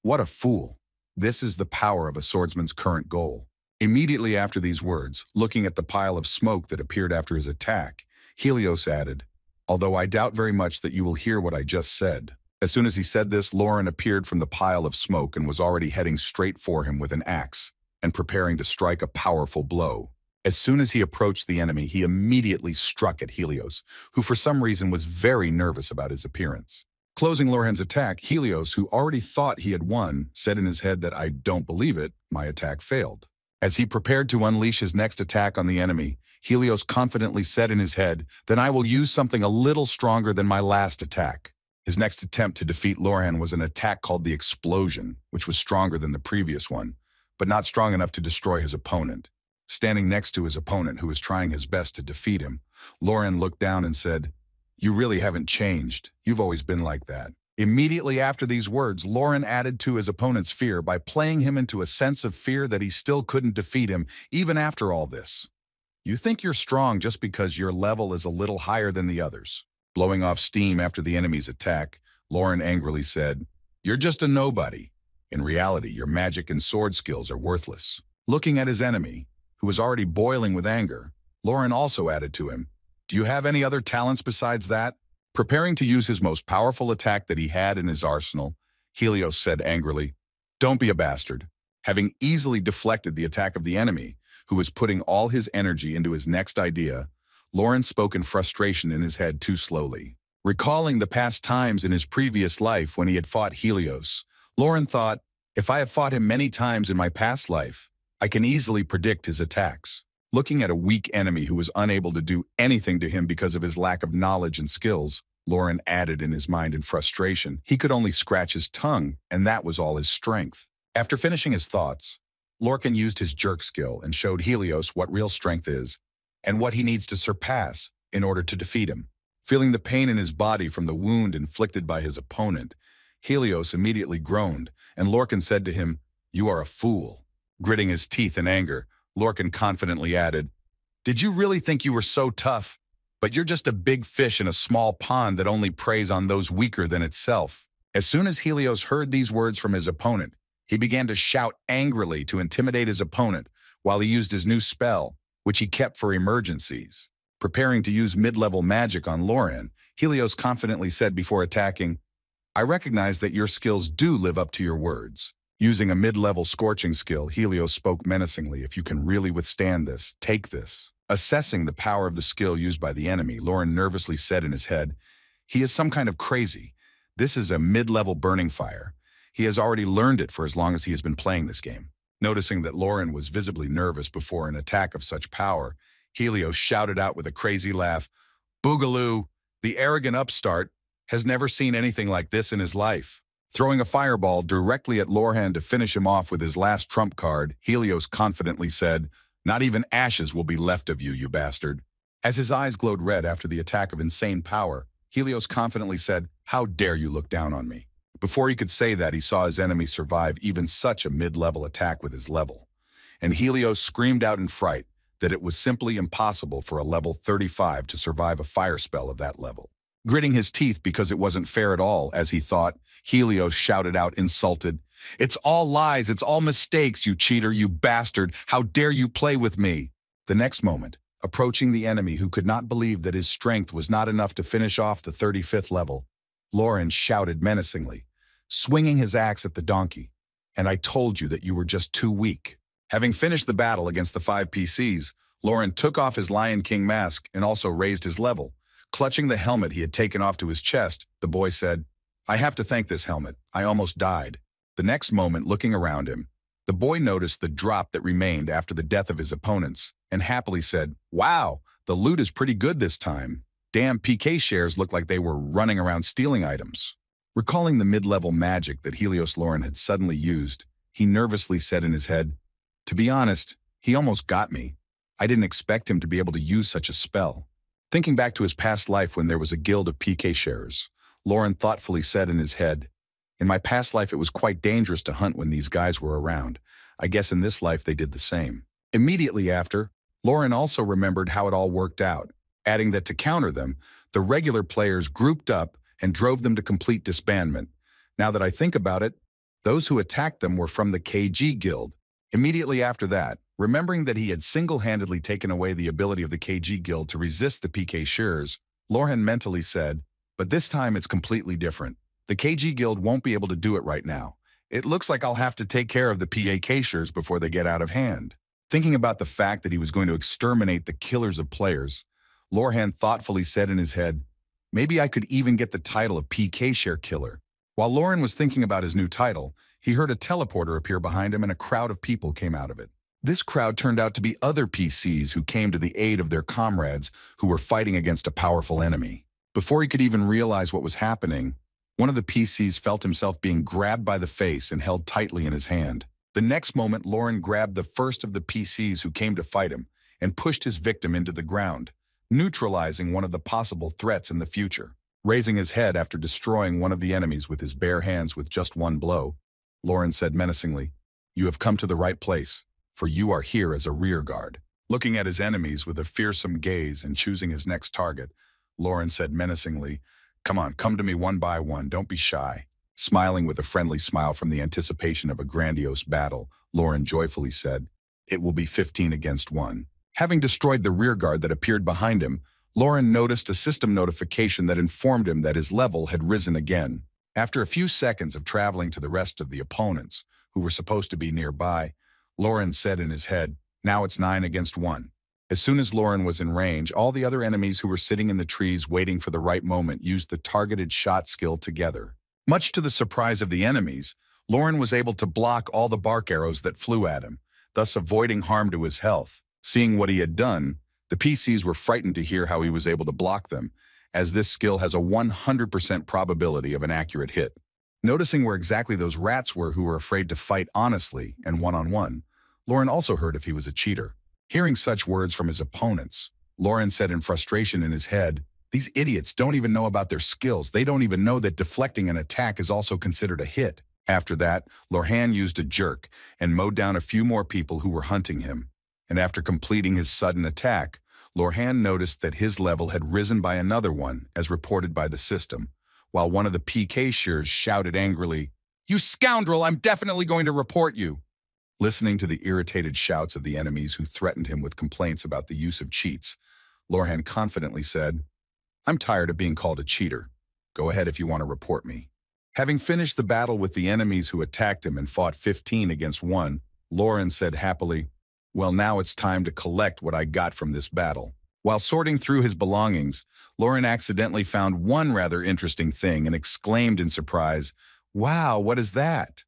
"What a fool. This is the power of a swordsman's current goal." Immediately after these words, looking at the pile of smoke that appeared after his attack, Helios added, "Although I doubt very much that you will hear what I just said." As soon as he said this, Lauren appeared from the pile of smoke and was already heading straight for him with an axe and preparing to strike a powerful blow. As soon as he approached the enemy, he immediately struck at Helios, who for some reason was very nervous about his appearance. Closing Lorhan's attack, Helios, who already thought he had won, said in his head that "I don't believe it, my attack failed." As he prepared to unleash his next attack on the enemy, Helios confidently said in his head, "Then I will use something a little stronger than my last attack." His next attempt to defeat Lorhan was an attack called the Explosion, which was stronger than the previous one, but not strong enough to destroy his opponent. Standing next to his opponent, who was trying his best to defeat him, Lorhan looked down and said, "You really haven't changed. You've always been like that." Immediately after these words, Lauren added to his opponent's fear by playing him into a sense of fear that he still couldn't defeat him, even after all this. You think you're strong just because your level is a little higher than the others. Blowing off steam after the enemy's attack, Lauren angrily said, "You're just a nobody. In reality, your magic and sword skills are worthless." Looking at his enemy, who was already boiling with anger, Lauren also added to him, "Do you have any other talents besides that?" Preparing to use his most powerful attack that he had in his arsenal, Helios said angrily, "Don't be a bastard." Having easily deflected the attack of the enemy, who was putting all his energy into his next idea, Lauren spoke in frustration in his head too slowly. Recalling the past times in his previous life when he had fought Helios, Lauren thought, if I have fought him many times in my past life, I can easily predict his attacks. Looking at a weak enemy who was unable to do anything to him because of his lack of knowledge and skills, Lauren added in his mind in frustration, he could only scratch his tongue, and that was all his strength. After finishing his thoughts, Lorcan used his jerk skill and showed Helios what real strength is and what he needs to surpass in order to defeat him. Feeling the pain in his body from the wound inflicted by his opponent, Helios immediately groaned, and Lorcan said to him, "You are a fool." Gritting his teeth in anger, Lorcan confidently added, "Did you really think you were so tough? But you're just a big fish in a small pond that only preys on those weaker than itself." As soon as Helios heard these words from his opponent, he began to shout angrily to intimidate his opponent while he used his new spell, which he kept for emergencies. Preparing to use mid-level magic on Lauren, Helios confidently said before attacking, "I recognize that your skills do live up to your words." Using a mid-level scorching skill, Helios spoke menacingly, "If you can really withstand this, take this." Assessing the power of the skill used by the enemy, Lauren nervously said in his head, "He is some kind of crazy. This is a mid-level burning fire. He has already learned it for as long as he has been playing this game." Noticing that Lauren was visibly nervous before an attack of such power, Helios shouted out with a crazy laugh, "Boogaloo, the arrogant upstart, has never seen anything like this in his life." Throwing a fireball directly at Lorhan to finish him off with his last trump card, Helios confidently said, "Not even ashes will be left of you, you bastard." As his eyes glowed red after the attack of insane power, Helios confidently said, "How dare you look down on me?" Before he could say that, he saw his enemy survive even such a mid-level attack with his level. And Helios screamed out in fright that it was simply impossible for a level 35 to survive a fire spell of that level. Gritting his teeth because it wasn't fair at all, as he thought, Helios shouted out, insulted, "It's all lies, it's all mistakes, you cheater, you bastard! How dare you play with me?" The next moment, approaching the enemy who could not believe that his strength was not enough to finish off the 35th level, Lauren shouted menacingly, swinging his axe at the donkey, "And I told you that you were just too weak." Having finished the battle against the 5 PCs, Lauren took off his Lion King mask and also raised his level. Clutching the helmet he had taken off to his chest, the boy said, "I have to thank this helmet. I almost died." The next moment, looking around him, the boy noticed the drop that remained after the death of his opponents and happily said, "Wow, the loot is pretty good this time. Damn, PK shares look like they were running around stealing items." Recalling the mid-level magic that Helios Lauren had suddenly used, he nervously said in his head, "To be honest, he almost got me. I didn't expect him to be able to use such a spell." Thinking back to his past life when there was a guild of PK sharers, Lauren thoughtfully said in his head, "In my past life it was quite dangerous to hunt when these guys were around. I guess in this life they did the same." Immediately after, Lauren also remembered how it all worked out, adding that to counter them, the regular players grouped up and drove them to complete disbandment. Now that I think about it, those who attacked them were from the KG Guild. Immediately after that, remembering that he had single-handedly taken away the ability of the KG Guild to resist the PK Shearers, Lorhan mentally said, "But this time it's completely different. The KG Guild won't be able to do it right now. It looks like I'll have to take care of the PK Shearers before they get out of hand." Thinking about the fact that he was going to exterminate the killers of players, Lorhan thoughtfully said in his head, "Maybe I could even get the title of PK Share Killer." While Lauren was thinking about his new title, he heard a teleporter appear behind him and a crowd of people came out of it. This crowd turned out to be other PCs who came to the aid of their comrades who were fighting against a powerful enemy. Before he could even realize what was happening, one of the PCs felt himself being grabbed by the face and held tightly in his hand. The next moment, Lauren grabbed the first of the PCs who came to fight him and pushed his victim into the ground, neutralizing one of the possible threats in the future. Raising his head after destroying one of the enemies with his bare hands with just one blow, Lauren said menacingly, "You have come to the right place, for you are here as a rear guard." Looking at his enemies with a fearsome gaze and choosing his next target, Lauren said menacingly, "Come on, come to me one by one, don't be shy." Smiling with a friendly smile from the anticipation of a grandiose battle, Lauren joyfully said, "It will be 15 against 1. Having destroyed the rear guard that appeared behind him, Lauren noticed a system notification that informed him that his level had risen again. After a few seconds of traveling to the rest of the opponents, who were supposed to be nearby, Lauren said in his head, "Now it's 9 against 1. As soon as Lauren was in range, all the other enemies who were sitting in the trees waiting for the right moment used the targeted shot skill together. Much to the surprise of the enemies, Lauren was able to block all the bark arrows that flew at him, thus avoiding harm to his health. Seeing what he had done, the PCs were frightened to hear how he was able to block them, as this skill has a 100% probability of an accurate hit. Noticing where exactly those rats were who were afraid to fight honestly and one-on-one, Lauren also heard if he was a cheater. Hearing such words from his opponents, Lauren said in frustration in his head, "These idiots don't even know about their skills. They don't even know that deflecting an attack is also considered a hit." After that, Lorhan used a jerk and mowed down a few more people who were hunting him. And after completing his sudden attack, Lorhan noticed that his level had risen by another one, as reported by the system, while one of the PK shears shouted angrily, "You scoundrel, I'm definitely going to report you." Listening to the irritated shouts of the enemies who threatened him with complaints about the use of cheats, Lorhan confidently said, "I'm tired of being called a cheater. Go ahead if you want to report me." Having finished the battle with the enemies who attacked him and fought 15 against 1, Lauren said happily, "Well, now it's time to collect what I got from this battle." While sorting through his belongings, Lauren accidentally found one rather interesting thing and exclaimed in surprise, "Wow, what is that?"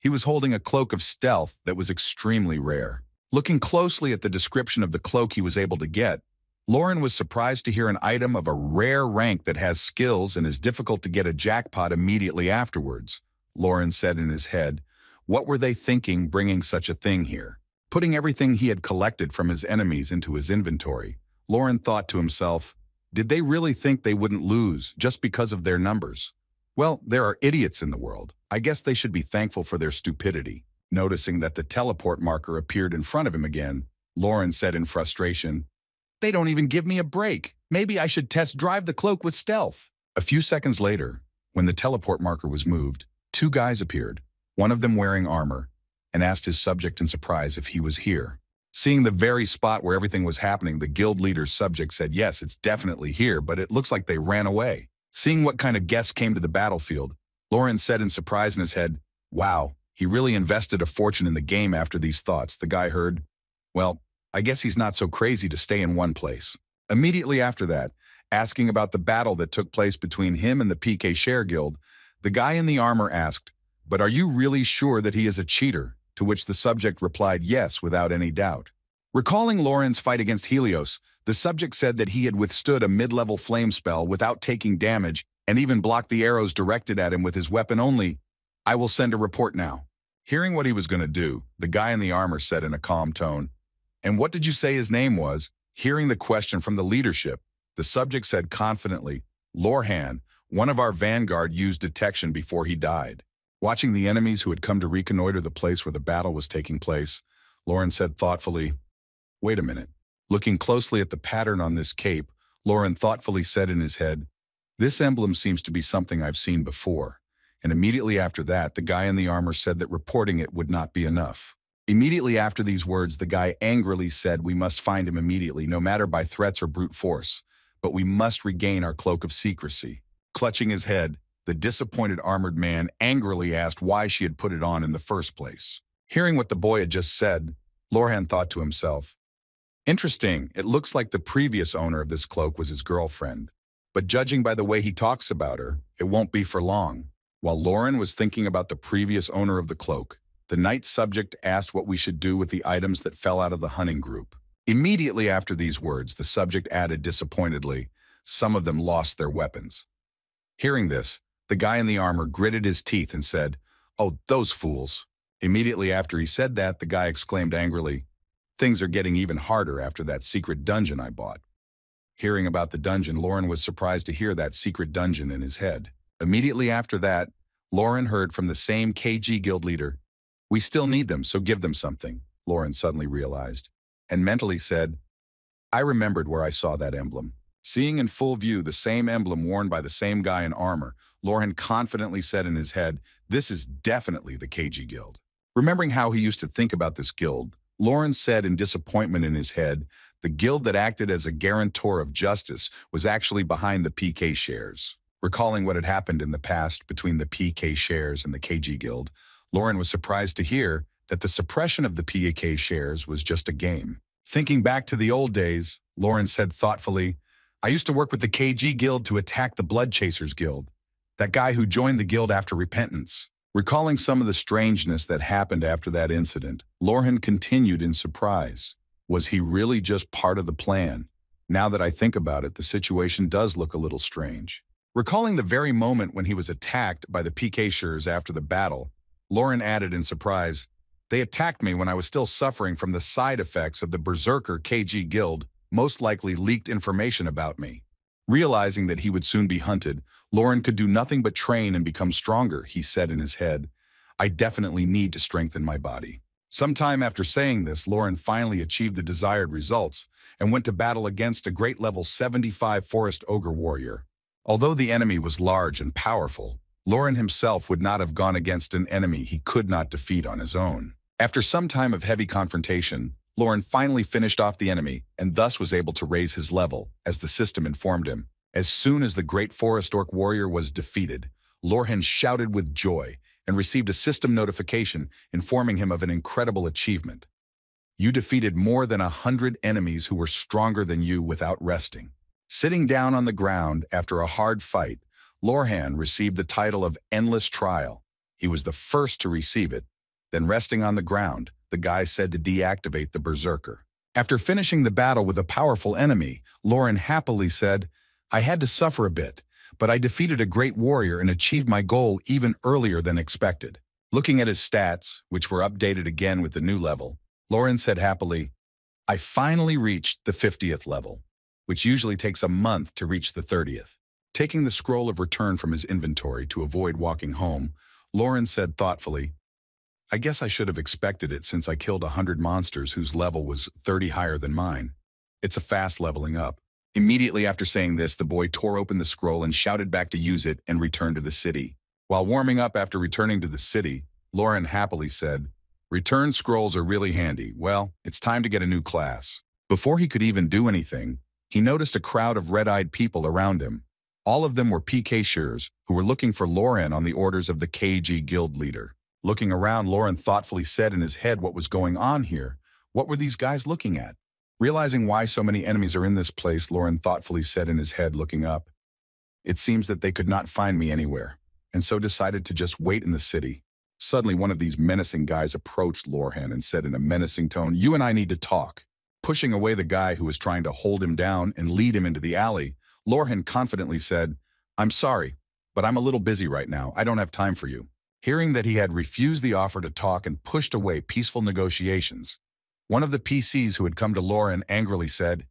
He was holding a cloak of stealth that was extremely rare. Looking closely at the description of the cloak he was able to get, Lauren was surprised to hear an item of a rare rank that has skills and is difficult to get a jackpot immediately afterwards. Lauren said in his head, "What were they thinking bringing such a thing here?" Putting everything he had collected from his enemies into his inventory, Lauren thought to himself, did they really think they wouldn't lose just because of their numbers? Well, there are idiots in the world. I guess they should be thankful for their stupidity. Noticing that the teleport marker appeared in front of him again, Lauren said in frustration, "They don't even give me a break. Maybe I should test drive the cloak with stealth." A few seconds later, when the teleport marker was moved, 2 guys appeared, one of them wearing armor, and asked his subject in surprise if he was here. Seeing the very spot where everything was happening, the guild leader's subject said, "Yes, it's definitely here, but it looks like they ran away." Seeing what kind of guests came to the battlefield, Lauren said in surprise in his head, "Wow, he really invested a fortune in the game." After these thoughts, the guy heard, "Well, I guess he's not so crazy to stay in one place." Immediately after that, asking about the battle that took place between him and the PK Share Guild, the guy in the armor asked, "But are you really sure that he is a cheater?" To which the subject replied yes without any doubt. Recalling Lauren's fight against Helios, the subject said that he had withstood a mid-level flame spell without taking damage and even blocked the arrows directed at him with his weapon only. "I will send a report now." Hearing what he was going to do, the guy in the armor said in a calm tone, "And what did you say his name was?" Hearing the question from the leadership, the subject said confidently, "Lorhan, one of our vanguard used detection before he died." Watching the enemies who had come to reconnoiter the place where the battle was taking place, Lauren said thoughtfully, "Wait a minute." Looking closely at the pattern on this cape, Lauren thoughtfully said in his head, "This emblem seems to be something I've seen before." And immediately after that, the guy in the armor said that reporting it would not be enough. Immediately after these words, the guy angrily said, "We must find him immediately, no matter by threats or brute force. But we must regain our cloak of secrecy." Clutching his head, the disappointed armored man angrily asked why she had put it on in the first place. Hearing what the boy had just said, Lorhan thought to himself, "Interesting, it looks like the previous owner of this cloak was his girlfriend. But judging by the way he talks about her, it won't be for long." While Lauren was thinking about the previous owner of the cloak, the knight subject asked what we should do with the items that fell out of the hunting group. Immediately after these words, the subject added disappointedly, "Some of them lost their weapons." Hearing this, the guy in the armor gritted his teeth and said, "Oh, those fools." Immediately after he said that, the guy exclaimed angrily, "Things are getting even harder after that secret dungeon I bought." Hearing about the dungeon, Lauren was surprised to hear that secret dungeon in his head. Immediately after that, Lauren heard from the same KG guild leader. We still need them, so give them something, Lauren suddenly realized, and mentally said, I remembered where I saw that emblem. Seeing in full view the same emblem worn by the same guy in armor, Lauren confidently said in his head, this is definitely the KG guild. Remembering how he used to think about this guild, Lauren said in disappointment in his head, the guild that acted as a guarantor of justice was actually behind the PK shares. Recalling what had happened in the past between the PK shares and the KG guild, Lauren was surprised to hear that the suppression of the PK shares was just a game. Thinking back to the old days, Lauren said thoughtfully, I used to work with the KG guild to attack the Blood Chasers guild, that guy who joined the guild after repentance. Recalling some of the strangeness that happened after that incident, Lauren continued in surprise. Was he really just part of the plan? Now that I think about it, the situation does look a little strange. Recalling the very moment when he was attacked by the PK-shers after the battle, Lauren added in surprise, they attacked me when I was still suffering from the side effects of the Berserker KG guild, most likely leaked information about me. Realizing that he would soon be hunted, Lauren could do nothing but train and become stronger, he said in his head. I definitely need to strengthen my body. Sometime after saying this, Lauren finally achieved the desired results and went to battle against a great level 75 Forest Ogre warrior. Although the enemy was large and powerful, Lauren himself would not have gone against an enemy he could not defeat on his own. After some time of heavy confrontation, Lauren finally finished off the enemy and thus was able to raise his level, as the system informed him. As soon as the great Forest Orc warrior was defeated, Lauren shouted with joy and received a system notification informing him of an incredible achievement. You defeated more than 100 enemies who were stronger than you without resting. Sitting down on the ground after a hard fight, Lorhan received the title of Endless Trial. He was the first to receive it. Then resting on the ground, the guy said to deactivate the Berserker. After finishing the battle with a powerful enemy, Lauren happily said, I had to suffer a bit, but I defeated a great warrior and achieved my goal even earlier than expected. Looking at his stats, which were updated again with the new level, Lauren said happily, I finally reached the 50th level, which usually takes a month to reach the 30th. Taking the scroll of return from his inventory to avoid walking home, Lauren said thoughtfully, I guess I should have expected it since I killed 100 monsters whose level was 30 higher than mine. It's a fast leveling up. Immediately after saying this, the boy tore open the scroll and shouted back to use it and return to the city. While warming up after returning to the city, Lauren happily said, Return scrolls are really handy. Well, it's time to get a new class. Before he could even do anything, he noticed a crowd of red-eyed people around him. All of them were PK-shers who were looking for Lauren on the orders of the KG guild leader. Looking around, Lauren thoughtfully said in his head what was going on here. What were these guys looking at? Realizing why so many enemies are in this place, Lauren thoughtfully said in his head, looking up. It seems that they could not find me anywhere, and so decided to just wait in the city. Suddenly, one of these menacing guys approached Lorhan and said in a menacing tone, You and I need to talk. Pushing away the guy who was trying to hold him down and lead him into the alley, Lorhan confidently said, I'm sorry, but I'm a little busy right now. I don't have time for you. Hearing that he had refused the offer to talk and pushed away peaceful negotiations, one of the PCs who had come to Lauren angrily said,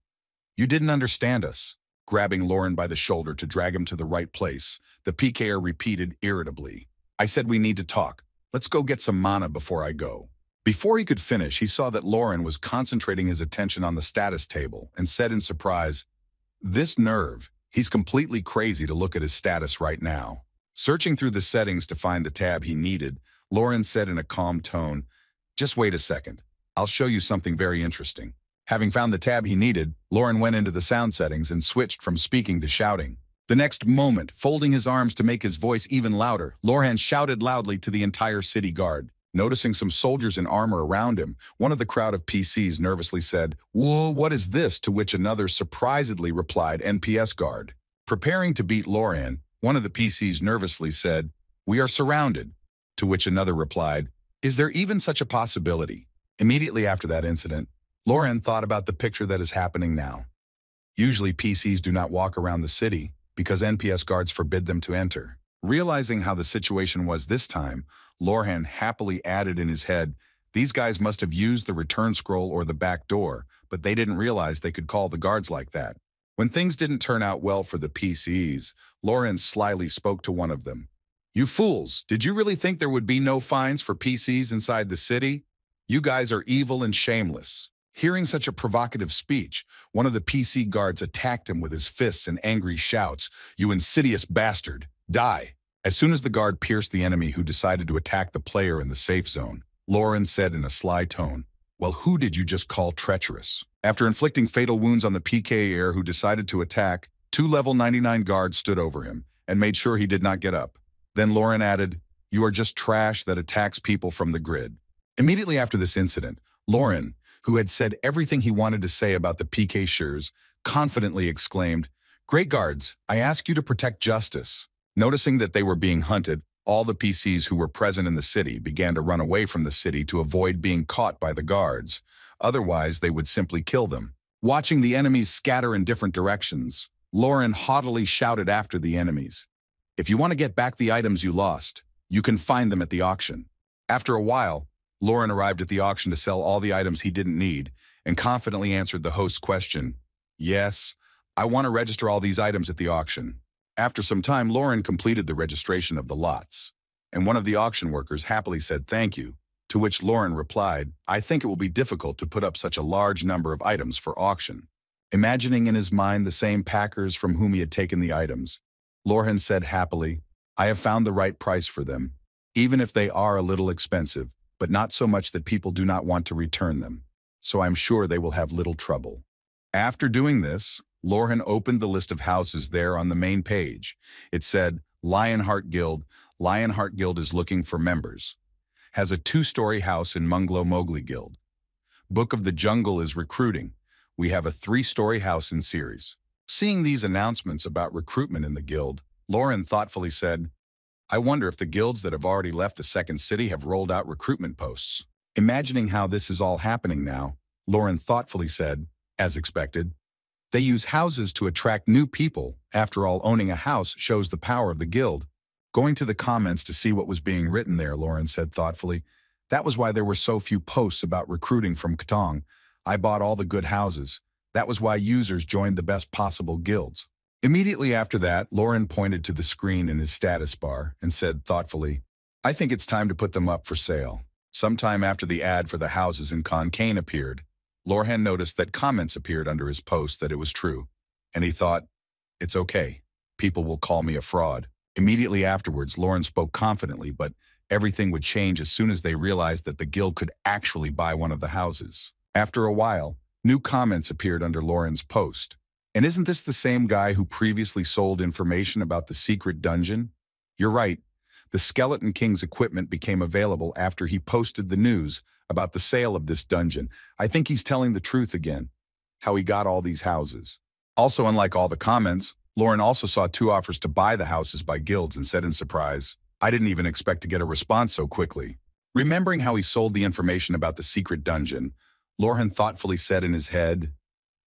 You didn't understand us. Grabbing Lauren by the shoulder to drag him to the right place, the PKer repeated irritably, I said we need to talk. Let's go get some mana before I go. Before he could finish, he saw that Lauren was concentrating his attention on the status table and said in surprise, This nerve, he's completely crazy to look at his status right now. Searching through the settings to find the tab he needed, Lauren said in a calm tone, Just wait a second. I'll show you something very interesting. Having found the tab he needed, Lauren went into the sound settings and switched from speaking to shouting. The next moment, folding his arms to make his voice even louder, Lorhan shouted loudly to the entire city guard. Noticing some soldiers in armor around him, one of the crowd of PCs nervously said, Whoa, what is this? To which another surprisedly replied, NPS guard. Preparing to beat Lorhan, one of the PCs nervously said, We are surrounded. To which another replied, Is there even such a possibility? Immediately after that incident, Lorhan thought about the picture that is happening now. Usually PCs do not walk around the city because NPS guards forbid them to enter. Realizing how the situation was this time, Lorhan happily added in his head, These guys must have used the return scroll or the back door, but they didn't realize they could call the guards like that. When things didn't turn out well for the PCs, Lauren slyly spoke to one of them. "You fools, did you really think there would be no fines for PCs inside the city? You guys are evil and shameless." Hearing such a provocative speech, one of the PC guards attacked him with his fists and angry shouts, "You insidious bastard, die." As soon as the guard pierced the enemy who decided to attack the player in the safe zone, Lauren said in a sly tone, "Well, who did you just call treacherous?" After inflicting fatal wounds on the PKer who decided to attack, two level 99 guards stood over him and made sure he did not get up. Then Lauren added, "You are just trash that attacks people from the grid." Immediately after this incident, Lauren, who had said everything he wanted to say about the PKers, confidently exclaimed, "Great guards, I ask you to protect justice." Noticing that they were being hunted, all the PCs who were present in the city began to run away from the city to avoid being caught by the guards. Otherwise, they would simply kill them. Watching the enemies scatter in different directions, Lauren haughtily shouted after the enemies, "If you want to get back the items you lost, you can find them at the auction." After a while, Lauren arrived at the auction to sell all the items he didn't need and confidently answered the host's question, "Yes, I want to register all these items at the auction." After some time, Lauren completed the registration of the lots, and one of the auction workers happily said thank you, to which Lauren replied, "I think it will be difficult to put up such a large number of items for auction." Imagining in his mind the same packers from whom he had taken the items, Lauren said happily, "I have found the right price for them, even if they are a little expensive, but not so much that people do not want to return them, so I'm sure they will have little trouble." After doing this, Lauren opened the list of houses there on the main page. It said, Lionheart Guild. Lionheart Guild is looking for members. Has a 2-story house in Munglo Mowgli Guild. Book of the Jungle is recruiting. We have a 3-story house in series. Seeing these announcements about recruitment in the guild, Lauren thoughtfully said, "I wonder if the guilds that have already left the second city have rolled out recruitment posts." Imagining how this is all happening now, Lauren thoughtfully said, as expected, "They use houses to attract new people. After all, owning a house shows the power of the guild." Going to the comments to see what was being written there, Lauren said thoughtfully, "That was why there were so few posts about recruiting from Katong. I bought all the good houses. That was why users joined the best possible guilds." Immediately after that, Lauren pointed to the screen in his status bar and said thoughtfully, "I think it's time to put them up for sale." Sometime after the ad for the houses in Concane appeared, Lauren noticed that comments appeared under his post that it was true, and he thought, "It's okay. People will call me a fraud." Immediately afterwards, Lauren spoke confidently, but everything would change as soon as they realized that the guild could actually buy one of the houses. After a while, new comments appeared under Lauren's post. "And isn't this the same guy who previously sold information about the secret dungeon?" "You're right. The Skeleton King's equipment became available after he posted the news about the sale of this dungeon. I think he's telling the truth again, how he got all these houses." Also, unlike all the comments, Lauren also saw 2 offers to buy the houses by guilds and said in surprise, "I didn't even expect to get a response so quickly." Remembering how he sold the information about the secret dungeon, Lauren thoughtfully said in his head,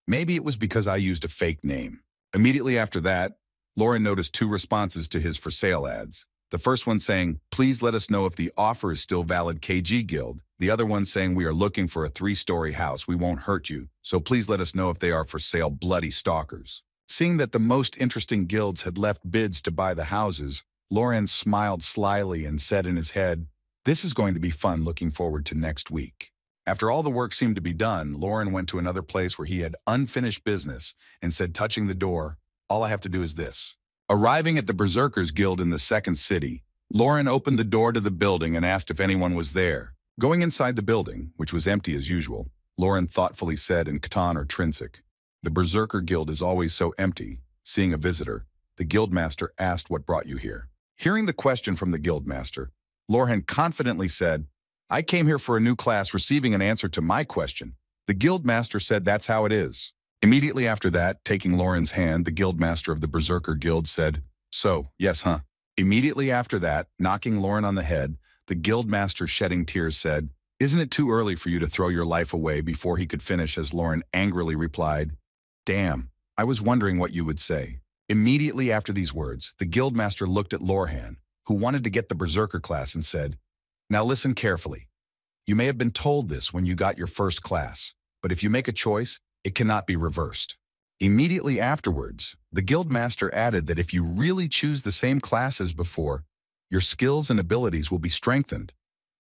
"Maybe it was because I used a fake name." Immediately after that, Lauren noticed 2 responses to his for sale ads. The first one saying, "Please let us know if the offer is still valid, KG Guild." The other one saying, "We are looking for a 3-story house. We won't hurt you, so please let us know if they are for sale, bloody stalkers." Seeing that the most interesting guilds had left bids to buy the houses, Lauren smiled slyly and said in his head, "This is going to be fun, looking forward to next week." After all the work seemed to be done, Lauren went to another place where he had unfinished business and said, touching the door, "All I have to do is this." Arriving at the Berserkers Guild in the second city, Lauren opened the door to the building and asked if anyone was there. Going inside the building, which was empty as usual, Lauren thoughtfully said in Khtan or Trinsic, "The Berserker Guild is always so empty." Seeing a visitor, the guildmaster asked what brought you here. Hearing the question from the guildmaster, Lauren confidently said, "I came here for a new class, receiving an answer to my question." The guildmaster said that's how it is. Immediately after that, taking Lauren's hand, the guildmaster of the Berserker Guild said, "So, yes, huh?" Immediately after that, knocking Lauren on the head, the guildmaster, shedding tears, said, "Isn't it too early for you to throw your life away?" Before he could finish, as Lauren angrily replied, "Damn, I was wondering what you would say." Immediately after these words, the guildmaster looked at Lorhan, who wanted to get the Berserker class, and said, "Now listen carefully. You may have been told this when you got your first class, but if you make a choice, it cannot be reversed." Immediately afterwards, the guildmaster added that if you really choose the same class as before, your skills and abilities will be strengthened,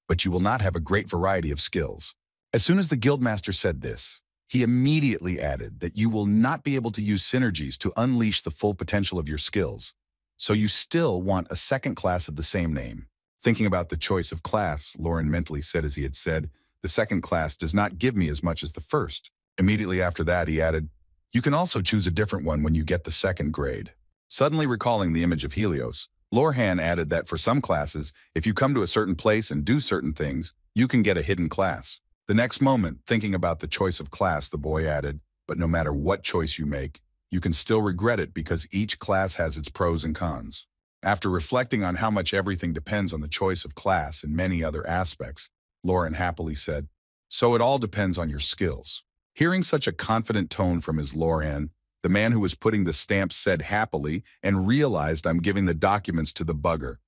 but you will not have a great variety of skills. As soon as the guildmaster said this, he immediately added that you will not be able to use synergies to unleash the full potential of your skills, so you still want a second class of the same name. Thinking about the choice of class, Lauren mentally said as he had said, the second class does not give me as much as the first. Immediately after that, he added, you can also choose a different one when you get the second grade. Suddenly recalling the image of Helios, Lorhan added that for some classes, if you come to a certain place and do certain things, you can get a hidden class. The next moment, thinking about the choice of class, the boy added, but no matter what choice you make, you can still regret it because each class has its pros and cons. After reflecting on how much everything depends on the choice of class and many other aspects, Lauren happily said, so it all depends on your skills. Hearing such a confident tone from his Lorhan, the man who was putting the stamps said happily and realized I'm giving the documents to the bugger.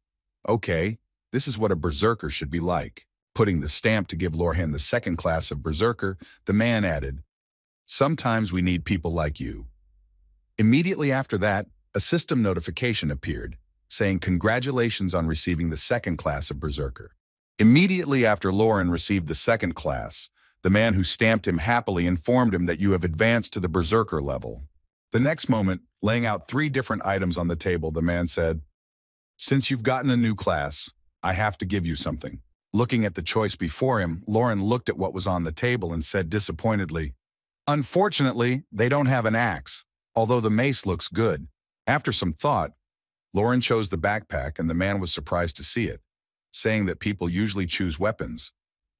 Okay, this is what a berserker should be like. Putting the stamp to give Lorhan the second class of berserker, the man added, sometimes we need people like you. Immediately after that, a system notification appeared, saying congratulations on receiving the second class of berserker. Immediately after Lauren received the second class, the man who stamped him happily informed him that you have advanced to the berserker level. The next moment, laying out 3 different items on the table, the man said, since you've gotten a new class, I have to give you something. Looking at the choice before him, Lauren looked at what was on the table and said disappointedly, unfortunately, they don't have an axe, although the mace looks good. After some thought, Lauren chose the backpack and the man was surprised to see it, saying that people usually choose weapons.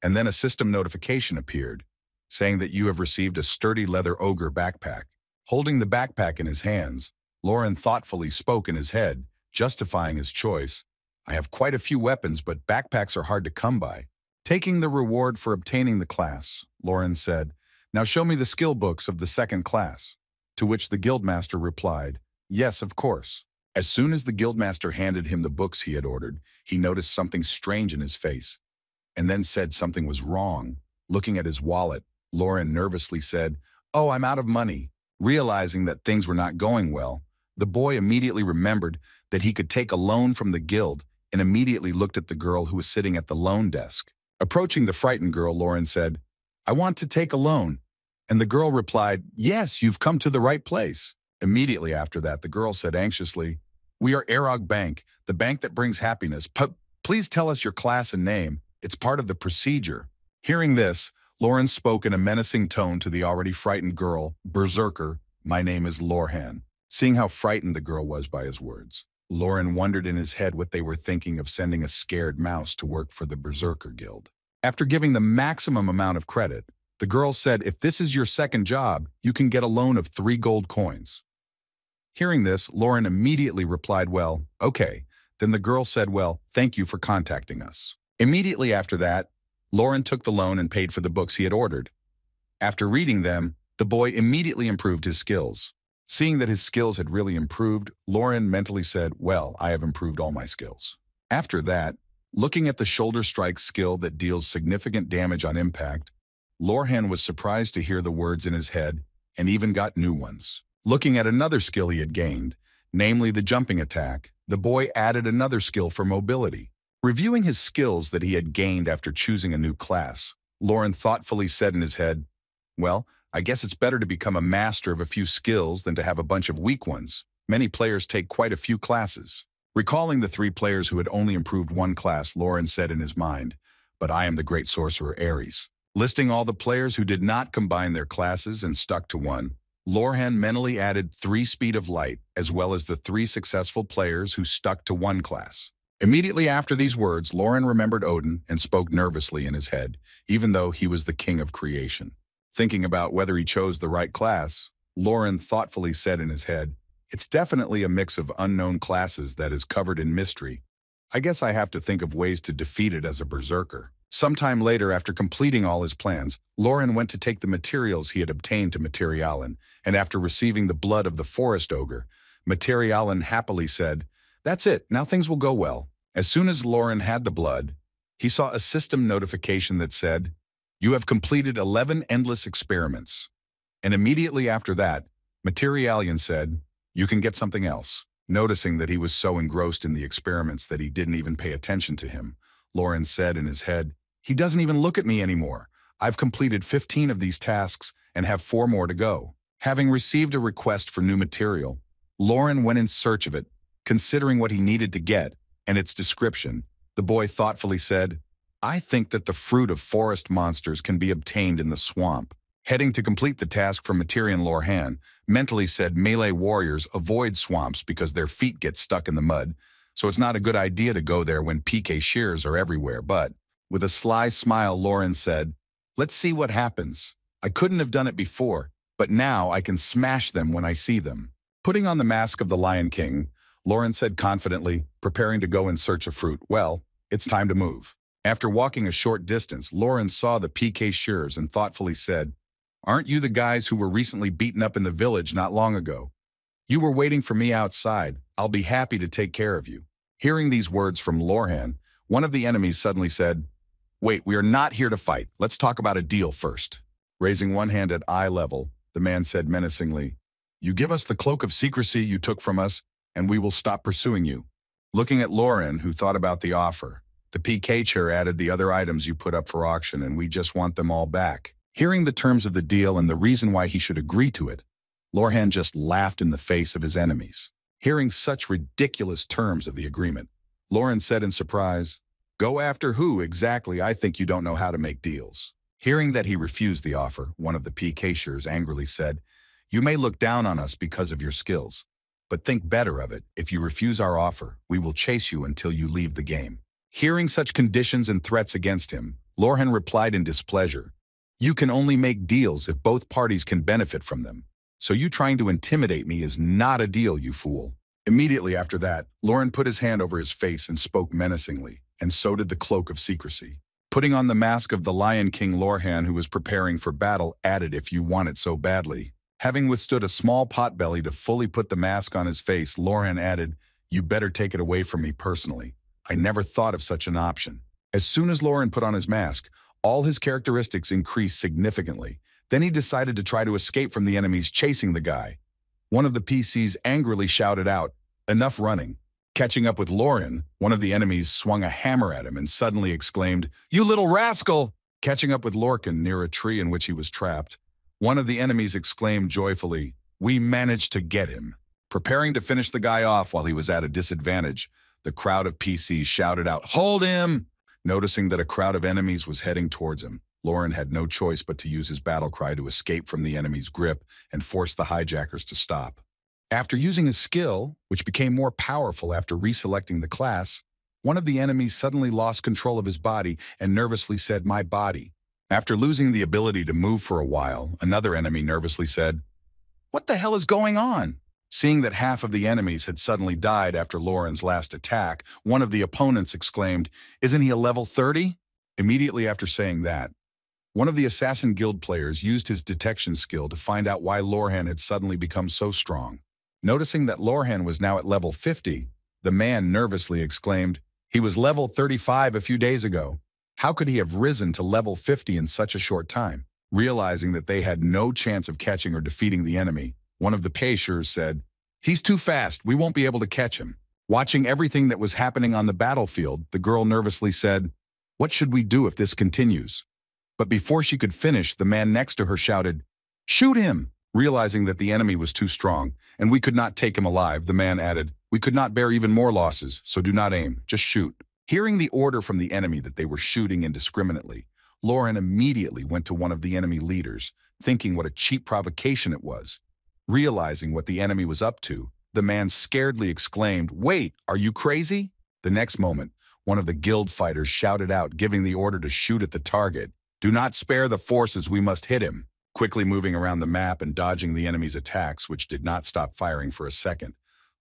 And then a system notification appeared, saying that you have received a sturdy leather ogre backpack. Holding the backpack in his hands, Lauren thoughtfully spoke in his head, justifying his choice. I have quite a few weapons, but backpacks are hard to come by. Taking the reward for obtaining the class, Lauren said, now show me the skill books of the second class. To which the guildmaster replied, yes, of course. As soon as the guildmaster handed him the books he had ordered, he noticed something strange in his face, and then said something was wrong. Looking at his wallet, Lauren nervously said, oh, I'm out of money. Realizing that things were not going well, the boy immediately remembered that he could take a loan from the guild and immediately looked at the girl who was sitting at the loan desk. Approaching the frightened girl, Lauren said, I want to take a loan. And the girl replied, yes, you've come to the right place. Immediately after that, the girl said anxiously, we are Erog Bank, the bank that brings happiness. Please tell us your class and name. It's part of the procedure. Hearing this, Lauren spoke in a menacing tone to the already frightened girl, berserker, my name is Lorhan. Seeing how frightened the girl was by his words, Lauren wondered in his head what they were thinking of sending a scared mouse to work for the Berserker Guild. After giving the maximum amount of credit, the girl said, if this is your second job, you can get a loan of 3 gold coins. Hearing this, Lauren immediately replied, well, okay. Then the girl said, well, thank you for contacting us. Immediately after that, Lauren took the loan and paid for the books he had ordered. After reading them, the boy immediately improved his skills. Seeing that his skills had really improved, Lauren mentally said, well, I have improved all my skills. After that, looking at the shoulder strike skill that deals significant damage on impact, Lorhan was surprised to hear the words in his head and even got new ones. Looking at another skill he had gained, namely the jumping attack, the boy added another skill for mobility. Reviewing his skills that he had gained after choosing a new class, Lauren thoughtfully said in his head, well, I guess it's better to become a master of a few skills than to have a bunch of weak ones. Many players take quite a few classes. Recalling the 3 players who had only improved 1 class, Lauren said in his mind, but I am the great sorcerer Ares. Listing all the players who did not combine their classes and stuck to one, Lorhan mentally added 3 speed of light as well as the 3 successful players who stuck to 1 class. Immediately after these words, Lauren remembered Odin and spoke nervously in his head, even though he was the king of creation. Thinking about whether he chose the right class, Lauren thoughtfully said in his head, it's definitely a mix of unknown classes that is covered in mystery. I guess I have to think of ways to defeat it as a berserker. Sometime later, after completing all his plans, Lauren went to take the materials he had obtained to Materialan, and after receiving the blood of the forest ogre, Materialan happily said, that's it, now things will go well. As soon as Lauren had the blood, he saw a system notification that said, you have completed 11 endless experiments. And immediately after that, Materialian said, "You can get something else." Noticing that he was so engrossed in the experiments that he didn't even pay attention to him, Lauren said in his head, "He doesn't even look at me anymore. I've completed 15 of these tasks and have 4 more to go." Having received a request for new material, Lauren went in search of it. Considering what he needed to get and its description, the boy thoughtfully said, "I think that the fruit of forest monsters can be obtained in the swamp." Heading to complete the task from Materian Lorhan, mentally said melee warriors avoid swamps because their feet get stuck in the mud, so it's not a good idea to go there when PK shears are everywhere. But, with a sly smile, Lauren said, "Let's see what happens. I couldn't have done it before, but now I can smash them when I see them." Putting on the mask of the Lion King, Lauren said confidently, preparing to go in search of fruit. "Well, it's time to move." After walking a short distance, Lauren saw the PK shears and thoughtfully said, "Aren't you the guys who were recently beaten up in the village not long ago? You were waiting for me outside. I'll be happy to take care of you." Hearing these words from Lorhan, one of the enemies suddenly said, "Wait, we are not here to fight. Let's talk about a deal first." Raising one hand at eye level, the man said menacingly, "You give us the cloak of secrecy you took from us, and we will stop pursuing you." Looking at Lauren, who thought about the offer, the PK chair added, "The other items you put up for auction, and we just want them all back." Hearing the terms of the deal and the reason why he should agree to it, Lorhan just laughed in the face of his enemies. Hearing such ridiculous terms of the agreement, Lauren said in surprise, "Go after who exactly? I think you don't know how to make deals." Hearing that he refused the offer, one of the PKshers angrily said, "You may look down on us because of your skills, but think better of it. If you refuse our offer, we will chase you until you leave the game." Hearing such conditions and threats against him, Lorhan replied in displeasure, "You can only make deals if both parties can benefit from them. So you trying to intimidate me is not a deal, you fool." Immediately after that, Lauren put his hand over his face and spoke menacingly, and so did the cloak of secrecy. Putting on the mask of the Lion King, Lorhan, who was preparing for battle, added, "If you want it so badly." Having withstood a small potbelly to fully put the mask on his face, Lorhan added, "You better take it away from me personally. I never thought of such an option." As soon as Lauren put on his mask, all his characteristics increased significantly. Then he decided to try to escape from the enemies chasing the guy. One of the PCs angrily shouted out, "Enough running." Catching up with Lauren, one of the enemies swung a hammer at him and suddenly exclaimed, "You little rascal!" Catching up with Lorcan near a tree in which he was trapped, one of the enemies exclaimed joyfully, "We managed to get him." Preparing to finish the guy off while he was at a disadvantage, the crowd of PCs shouted out, "Hold him!" Noticing that a crowd of enemies was heading towards him, Lauren had no choice but to use his battle cry to escape from the enemy's grip and force the hijackers to stop. After using his skill, which became more powerful after reselecting the class, one of the enemies suddenly lost control of his body and nervously said, "My body." After losing the ability to move for a while, another enemy nervously said, "What the hell is going on?" Seeing that half of the enemies had suddenly died after Lauren's last attack, one of the opponents exclaimed, "Isn't he a level 30? Immediately after saying that, one of the Assassin Guild players used his detection skill to find out why Lorhan had suddenly become so strong. Noticing that Lorhan was now at level 50, the man nervously exclaimed, "He was level 35 a few days ago. How could he have risen to level 50 in such a short time?" Realizing that they had no chance of catching or defeating the enemy, one of the Payshers said, "He's too fast, we won't be able to catch him." Watching everything that was happening on the battlefield, the girl nervously said, "What should we do if this continues?" But before she could finish, the man next to her shouted, "Shoot him!" Realizing that the enemy was too strong, and we could not take him alive, the man added, "We could not bear even more losses, so do not aim, just shoot." Hearing the order from the enemy that they were shooting indiscriminately, Lauren immediately went to one of the enemy leaders, thinking what a cheap provocation it was. Realizing what the enemy was up to, the man scaredly exclaimed, "Wait, are you crazy?" The next moment, one of the guild fighters shouted out, giving the order to shoot at the target. "Do not spare the forces, we must hit him." Quickly moving around the map and dodging the enemy's attacks, which did not stop firing for a second,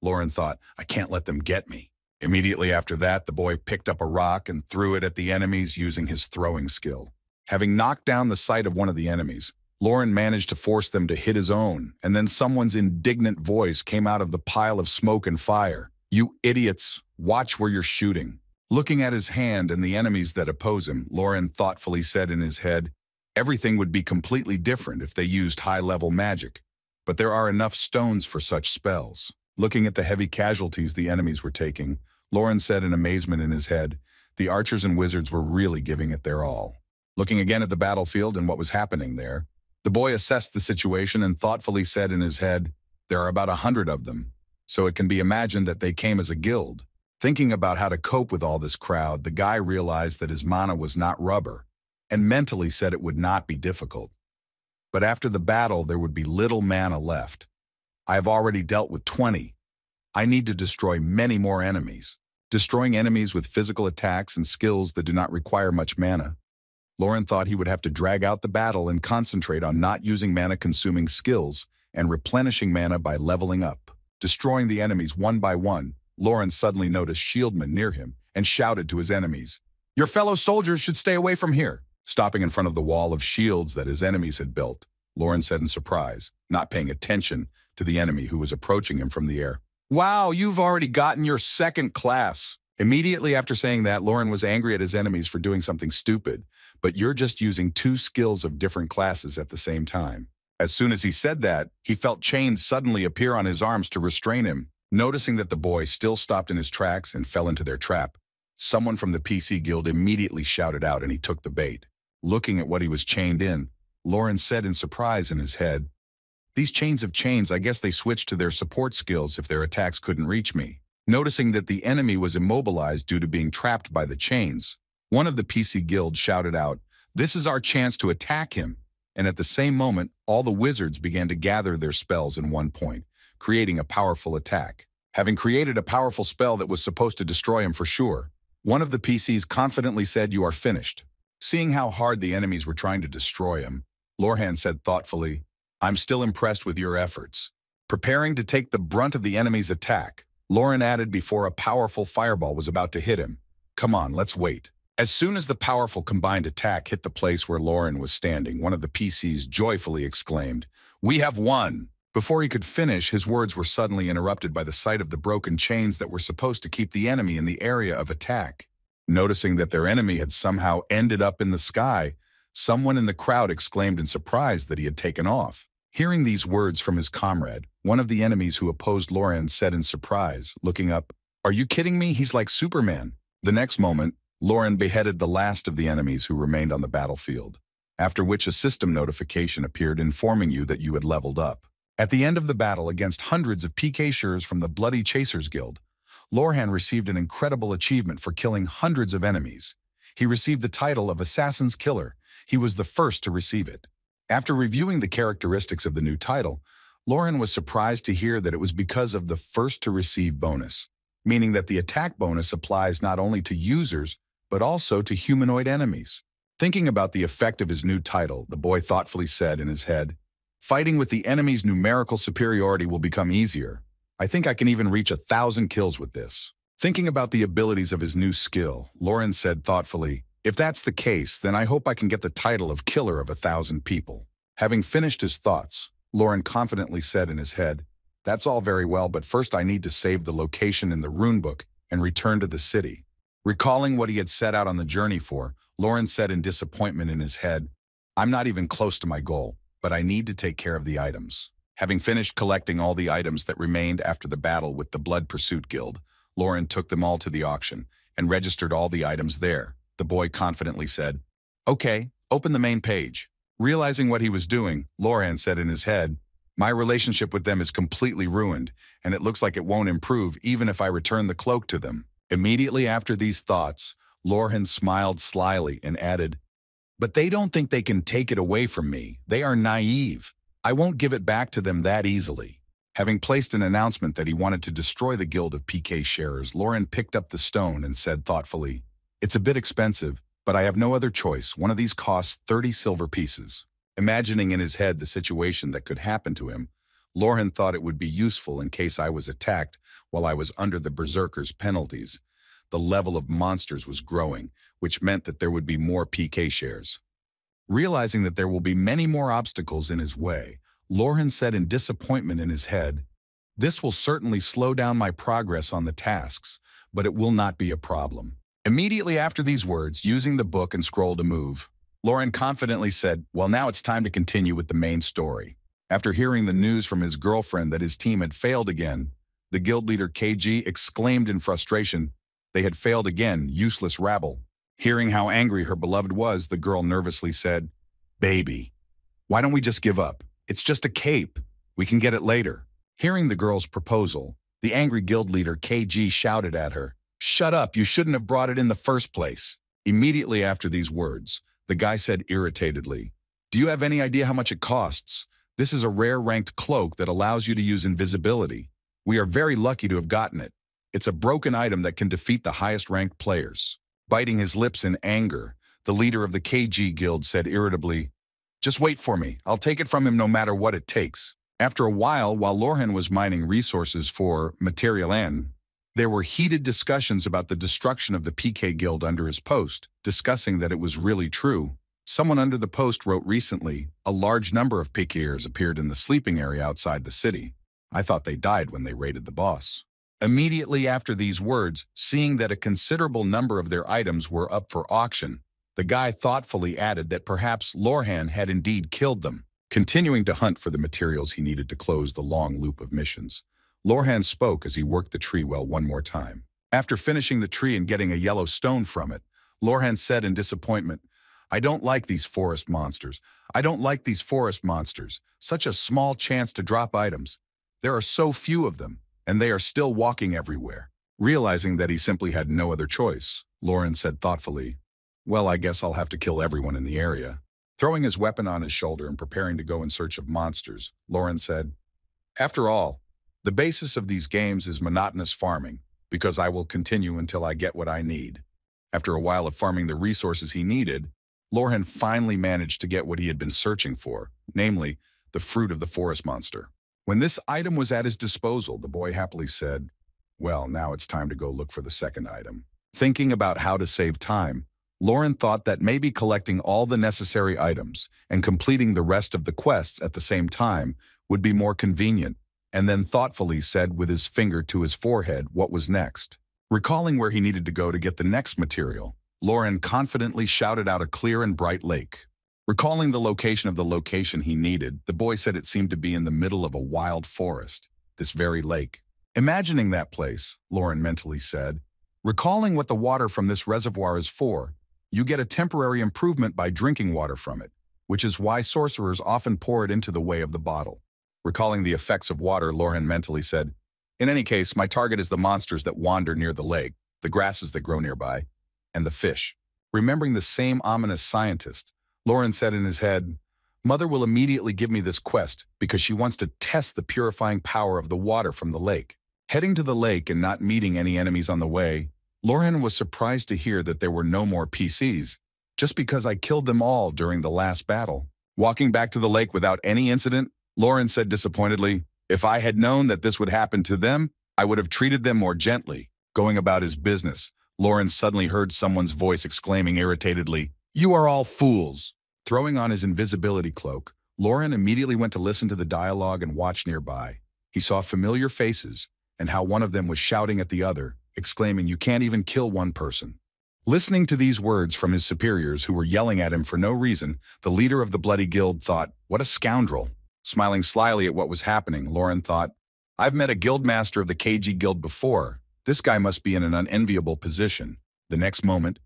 Lauren thought, "I can't let them get me." Immediately after that, the boy picked up a rock and threw it at the enemies using his throwing skill. Having knocked down the sight of one of the enemies, Lauren managed to force them to hit his own, and then someone's indignant voice came out of the pile of smoke and fire. "You idiots, watch where you're shooting." Looking at his hand and the enemies that oppose him, Lauren thoughtfully said in his head, "Everything would be completely different if they used high-level magic. but there are enough stones for such spells. Looking at the heavy casualties the enemies were taking, Lauren said in amazement in his head, the archers and wizards were really giving it their all. Looking again at the battlefield and what was happening there, the boy assessed the situation and thoughtfully said in his head, there are about 100 of them, so it can be imagined that they came as a guild. Thinking about how to cope with all this crowd, the guy realized that his mana was not rubber, and mentally said it would not be difficult. But after the battle, there would be little mana left. I have already dealt with 20. I need to destroy many more enemies. Destroying enemies with physical attacks and skills that do not require much mana. Lauren thought he would have to drag out the battle and concentrate on not using mana-consuming skills and replenishing mana by leveling up. Destroying the enemies one by one, Lauren suddenly noticed Shieldman near him and shouted to his enemies, "Your fellow soldiers should stay away from here." Stopping in front of the wall of shields that his enemies had built, Lauren said in surprise, not paying attention to the enemy who was approaching him from the air, "Wow, you've already gotten your second class." Immediately after saying that, Lauren was angry at his enemies for doing something stupid, but you're just using 2 skills of different classes at the same time. As soon as he said that, he felt chains suddenly appear on his arms to restrain him. Noticing that the boy still stopped in his tracks and fell into their trap, someone from the PC Guild immediately shouted out and he took the bait. Looking at what he was chained in, Lauren said in surprise in his head, "These chains of chains, I guess they switched to their support skills if their attacks couldn't reach me." Noticing that the enemy was immobilized due to being trapped by the chains, one of the PC Guild shouted out, "This is our chance to attack him." And at the same moment, all the wizards began to gather their spells in one point, creating a powerful attack. Having created a powerful spell that was supposed to destroy him for sure, one of the PCs confidently said, "You are finished." Seeing how hard the enemies were trying to destroy him, Lorhan said thoughtfully, "I'm still impressed with your efforts." Preparing to take the brunt of the enemy's attack, Lauren added before a powerful fireball was about to hit him, "Come on, let's wait." As soon as the powerful combined attack hit the place where Lauren was standing, one of the PCs joyfully exclaimed, "We have won!" Before he could finish, his words were suddenly interrupted by the sight of the broken chains that were supposed to keep the enemy in the area of attack. Noticing that their enemy had somehow ended up in the sky, someone in the crowd exclaimed in surprise that he had taken off. Hearing these words from his comrade, one of the enemies who opposed Lauren said in surprise, looking up, "Are you kidding me? He's like Superman." The next moment, Lauren beheaded the last of the enemies who remained on the battlefield, after which a system notification appeared informing you that you had leveled up. At the end of the battle against hundreds of PK Shurs from the Bloody Chasers Guild, Lorhan received an incredible achievement for killing hundreds of enemies. He received the title of Assassin's Killer. He was the first to receive it. After reviewing the characteristics of the new title, Lauren was surprised to hear that it was because of the first to receive bonus, meaning that the attack bonus applies not only to users, but also to humanoid enemies. Thinking about the effect of his new title, the boy thoughtfully said in his head, "Fighting with the enemy's numerical superiority will become easier. I think I can even reach 1,000 kills with this." Thinking about the abilities of his new skill, Lauren said thoughtfully, "If that's the case, then I hope I can get the title of Killer of 1,000 people." Having finished his thoughts, Lauren confidently said in his head, "That's all very well, but first I need to save the location in the runebook and return to the city." Recalling what he had set out on the journey for, Lauren said in disappointment in his head, "I'm not even close to my goal, but I need to take care of the items." Having finished collecting all the items that remained after the battle with the Blood Pursuit Guild, Lauren took them all to the auction and registered all the items there. The boy confidently said, "Okay, open the main page." Realizing what he was doing, Lauren said in his head, "My relationship with them is completely ruined, and it looks like it won't improve even if I return the cloak to them." Immediately after these thoughts, Lorhan smiled slyly and added, "But they don't think they can take it away from me. They are naive. I won't give it back to them that easily." Having placed an announcement that he wanted to destroy the Guild of PK Sharers, Lauren picked up the stone and said thoughtfully, "It's a bit expensive, but I have no other choice. One of these costs 30 silver pieces." Imagining in his head the situation that could happen to him, Lorhan thought it would be useful in case I was attacked while I was under the Berserker's penalties. The level of monsters was growing, which meant that there would be more PK shares. Realizing that there will be many more obstacles in his way, Lorhan said in disappointment in his head, "This will certainly slow down my progress on the tasks, but it will not be a problem." Immediately after these words, using the book and scroll to move, Lauren confidently said, "Well, now it's time to continue with the main story." After hearing the news from his girlfriend that his team had failed again, the guild leader KG exclaimed in frustration, "They had failed again, useless rabble." Hearing how angry her beloved was, the girl nervously said, "Baby, why don't we just give up? It's just a cape. We can get it later." Hearing the girl's proposal, the angry guild leader KG shouted at her, "Shut up, you shouldn't have brought it in the first place." Immediately after these words, the guy said irritatedly, "Do you have any idea how much it costs? This is a rare ranked cloak that allows you to use invisibility. We are very lucky to have gotten it. It's a broken item that can defeat the highest ranked players." Biting his lips in anger, the leader of the KG guild said irritably, "Just wait for me. I'll take it from him no matter what it takes." After a while Lorhan was mining resources for Material N, there were heated discussions about the destruction of the PK guild under his post, discussing that it was really true. Someone under the post wrote recently, "A large number of PKers appeared in the sleeping area outside the city. I thought they died when they raided the boss." Immediately after these words, seeing that a considerable number of their items were up for auction, the guy thoughtfully added that perhaps Lorhan had indeed killed them. Continuing to hunt for the materials he needed to close the long loop of missions, Lorhan spoke as he worked the tree well one more time. After finishing the tree and getting a yellow stone from it, Lorhan said in disappointment, "I don't like these forest monsters. I don't like these forest monsters. Such a small chance to drop items. There are so few of them, and they are still walking everywhere." Realizing that he simply had no other choice, Lorhan said thoughtfully, "Well, I guess I'll have to kill everyone in the area." Throwing his weapon on his shoulder and preparing to go in search of monsters, Lorhan said, "After all, the basis of these games is monotonous farming, because I will continue until I get what I need." After a while of farming the resources he needed, Lorhan finally managed to get what he had been searching for, namely, the fruit of the forest monster. When this item was at his disposal, the boy happily said, "Well, now it's time to go look for the second item." Thinking about how to save time, Lorhan thought that maybe collecting all the necessary items and completing the rest of the quests at the same time would be more convenient, and then thoughtfully said with his finger to his forehead what was next. Recalling where he needed to go to get the next material, Lorhan confidently shouted out a clear and bright lake. Recalling the location he needed, the boy said it seemed to be in the middle of a wild forest, this very lake. Imagining that place, Lorhan mentally said, "Recalling what the water from this reservoir is for, you get a temporary improvement by drinking water from it, which is why sorcerers often pour it into the way of the bottle." Recalling the effects of water, Lorhan mentally said, "In any case, my target is the monsters that wander near the lake, the grasses that grow nearby, and the fish." Remembering the same ominous scientist, Lorhan said in his head, "Mother will immediately give me this quest because she wants to test the purifying power of the water from the lake." Heading to the lake and not meeting any enemies on the way, Lorhan was surprised to hear that there were no more PCs, just because I killed them all during the last battle. Walking back to the lake without any incident, Lorhan said disappointedly, "If I had known that this would happen to them, I would have treated them more gently." Going about his business, Lorhan suddenly heard someone's voice exclaiming irritatedly, "You are all fools!" Throwing on his invisibility cloak, Lorhan immediately went to listen to the dialogue and watch nearby. He saw familiar faces, and how one of them was shouting at the other, exclaiming, "You can't even kill one person." Listening to these words from his superiors who were yelling at him for no reason, the leader of the Bloody Guild thought, "What a scoundrel." Smiling slyly at what was happening, Lorhan thought, "I've met a guild master of the KG Guild before. This guy must be in an unenviable position." The next moment,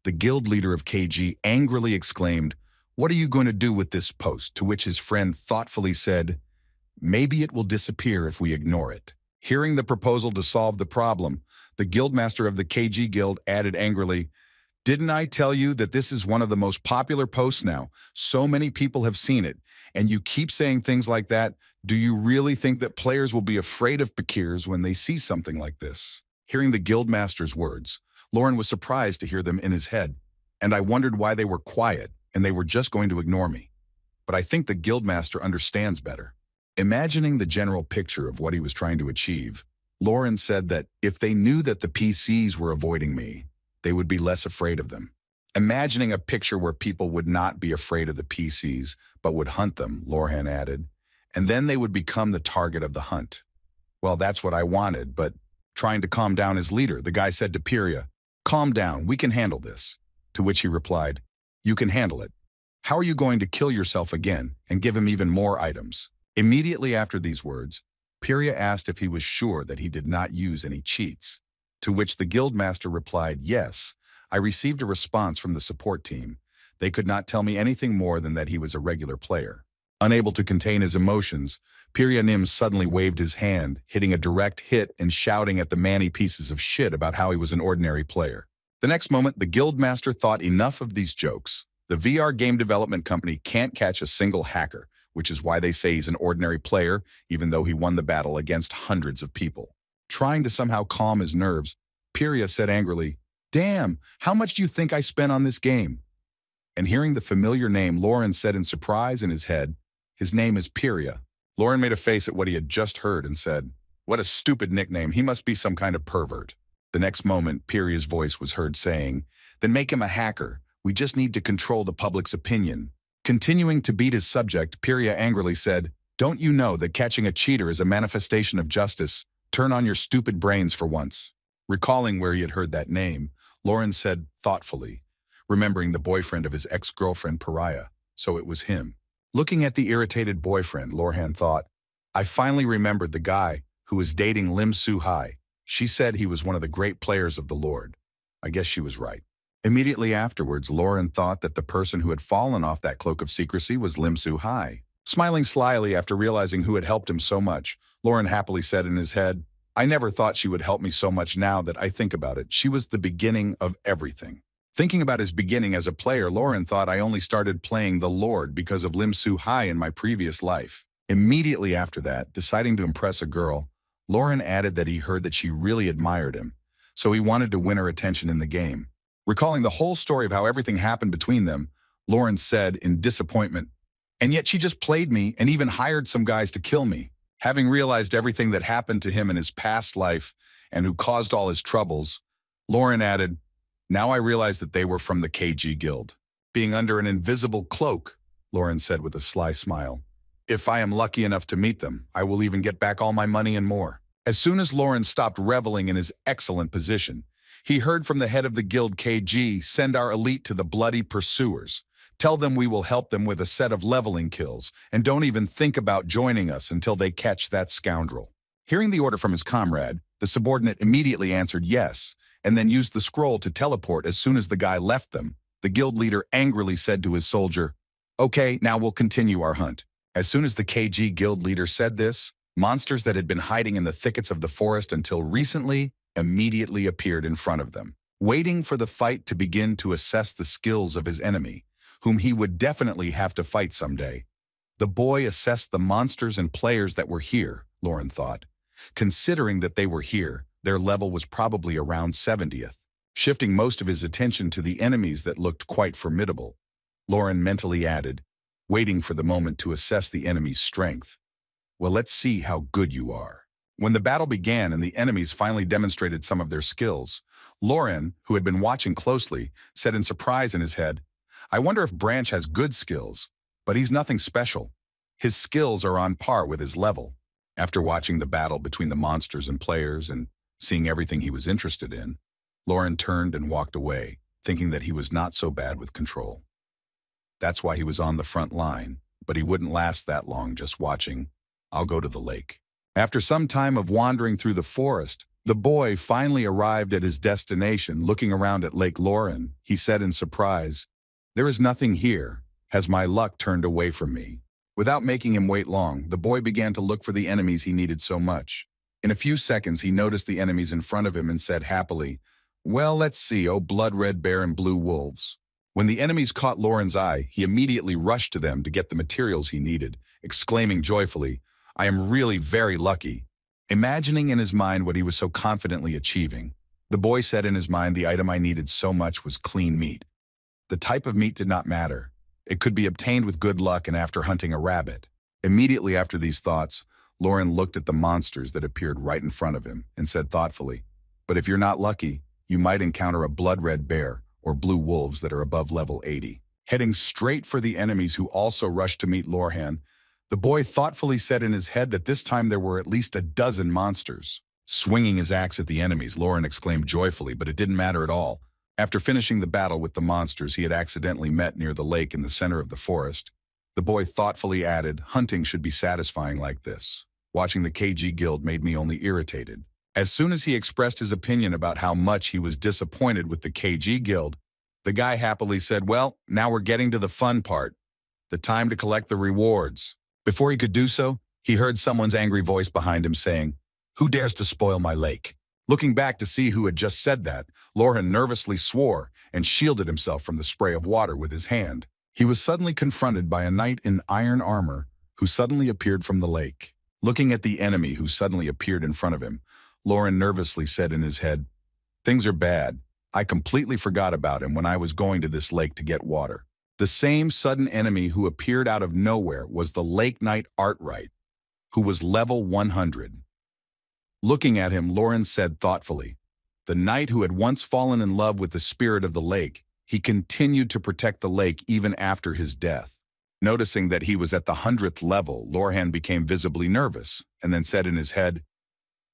the guild leader of KG angrily exclaimed, "What are you going to do with this post?" To which his friend thoughtfully said, "Maybe it will disappear if we ignore it." Hearing the proposal to solve the problem, the guildmaster of the KG Guild added angrily, "Didn't I tell you that this is one of the most popular posts now? So many people have seen it, and you keep saying things like that. Do you really think that players will be afraid of Pakirs when they see something like this?" Hearing the guildmaster's words, Lorhan was surprised to hear them in his head, and I wondered why they were quiet and they were just going to ignore me. But I think the guildmaster understands better. Imagining the general picture of what he was trying to achieve, Lorhan said that if they knew that the PCs were avoiding me, they would be less afraid of them. Imagining a picture where people would not be afraid of the PCs, but would hunt them, Lorhan added, and then they would become the target of the hunt. Well, that's what I wanted, but trying to calm down his leader, the guy said to Piria, "Calm down, we can handle this." To which he replied, "You can handle it. How are you going to kill yourself again and give him even more items?" Immediately after these words, Pirya asked if he was sure that he did not use any cheats, to which the guildmaster replied, yes, I received a response from the support team. They could not tell me anything more than that he was a regular player. Unable to contain his emotions, Pirya Nim suddenly waved his hand, hitting a direct hit and shouting at the manny pieces of shit about how he was an ordinary player. The next moment, the guildmaster thought enough of these jokes. The VR game development company can't catch a single hacker, which is why they say he's an ordinary player, even though he won the battle against hundreds of people. Trying to somehow calm his nerves, Pirya said angrily, damn, how much do you think I spent on this game? And hearing the familiar name, Lauren said in surprise in his head, his name is Pirya. Lauren made a face at what he had just heard and said, what a stupid nickname, he must be some kind of pervert. The next moment, Pirya's voice was heard saying, then make him a hacker. We just need to control the public's opinion. Continuing to beat his subject, Pirya angrily said, don't you know that catching a cheater is a manifestation of justice? Turn on your stupid brains for once. Recalling where he had heard that name, Lauren said thoughtfully, remembering the boyfriend of his ex-girlfriend Pariah, so it was him. Looking at the irritated boyfriend, Lorhan thought, I finally remembered the guy who was dating Lim Su-hai. She said he was one of the great players of the Lord. I guess she was right. Immediately afterwards, Lauren thought that the person who had fallen off that cloak of secrecy was Lim Su-hai. Smiling slyly after realizing who had helped him so much, Lauren happily said in his head, I never thought she would help me so much now that I think about it. She was the beginning of everything. Thinking about his beginning as a player, Lauren thought I only started playing the Lord because of Lim Su-hai in my previous life. Immediately after that, deciding to impress a girl, Lauren added that he heard that she really admired him, so he wanted to win her attention in the game. Recalling the whole story of how everything happened between them, Lauren said in disappointment, and yet she just played me and even hired some guys to kill me. Having realized everything that happened to him in his past life and who caused all his troubles, Lauren added, now I realize that they were from the KG Guild. Being under an invisible cloak, Lauren said with a sly smile. If I am lucky enough to meet them, I will even get back all my money and more. As soon as Lauren stopped reveling in his excellent position, he heard from the head of the guild KG, send our elite to the bloody pursuers. Tell them we will help them with a set of leveling kills, and don't even think about joining us until they catch that scoundrel. Hearing the order from his comrade, the subordinate immediately answered yes, and then used the scroll to teleport as soon as the guy left them. The guild leader angrily said to his soldier, okay, now we'll continue our hunt. As soon as the KG guild leader said this, monsters that had been hiding in the thickets of the forest until recently immediately appeared in front of them, waiting for the fight to begin to assess the skills of his enemy, whom he would definitely have to fight someday. The boy assessed the monsters and players that were here, Lauren thought. Considering that they were here, their level was probably around 70th. Shifting most of his attention to the enemies that looked quite formidable, Lauren mentally added, waiting for the moment to assess the enemy's strength. Well, let's see how good you are. When the battle began and the enemies finally demonstrated some of their skills, Lauren, who had been watching closely, said in surprise in his head, I wonder if Branch has good skills, but he's nothing special. His skills are on par with his level. After watching the battle between the monsters and players and seeing everything he was interested in, Lauren turned and walked away, thinking that he was not so bad with control. That's why he was on the front line, but he wouldn't last that long just watching. I'll go to the lake. After some time of wandering through the forest, the boy finally arrived at his destination. Looking around at Lake Lauren, he said in surprise, there is nothing here. Has my luck turned away from me? Without making him wait long, the boy began to look for the enemies he needed so much. In a few seconds, he noticed the enemies in front of him and said happily, well, let's see, oh blood red bear and blue wolves. When the enemies caught Lauren's eye, he immediately rushed to them to get the materials he needed, exclaiming joyfully, I am really very lucky. Imagining in his mind what he was so confidently achieving, the boy said in his mind the item I needed so much was clean meat. The type of meat did not matter. It could be obtained with good luck and after hunting a rabbit. Immediately after these thoughts, Lauren looked at the monsters that appeared right in front of him and said thoughtfully, but if you're not lucky, you might encounter a blood red bear or blue wolves that are above level 80. Heading straight for the enemies who also rushed to meet Lorhan, the boy thoughtfully said in his head that this time there were at least a dozen monsters. Swinging his axe at the enemies, Lauren exclaimed joyfully, but it didn't matter at all. After finishing the battle with the monsters he had accidentally met near the lake in the center of the forest, The boy thoughtfully added, hunting should be satisfying like this. Watching the KG Guild made me only irritated. As soon as he expressed his opinion about how much he was disappointed with the KG Guild, the guy happily said, well, now we're getting to the fun part. The time to collect the rewards. Before he could do so, he heard someone's angry voice behind him saying, who dares to spoil my lake? Looking back to see who had just said that, Lorhan nervously swore and shielded himself from the spray of water with his hand. He was suddenly confronted by a knight in iron armor who suddenly appeared from the lake. Looking at the enemy who suddenly appeared in front of him, Lorhan nervously said in his head, things are bad. I completely forgot about him when I was going to this lake to get water. The same sudden enemy who appeared out of nowhere was the Lake Knight Artright, who was level 100. Looking at him, Lorhan said thoughtfully, the knight who had once fallen in love with the spirit of the lake, he continued to protect the lake even after his death. Noticing that he was at the 100th level, Lorhan became visibly nervous and then said in his head,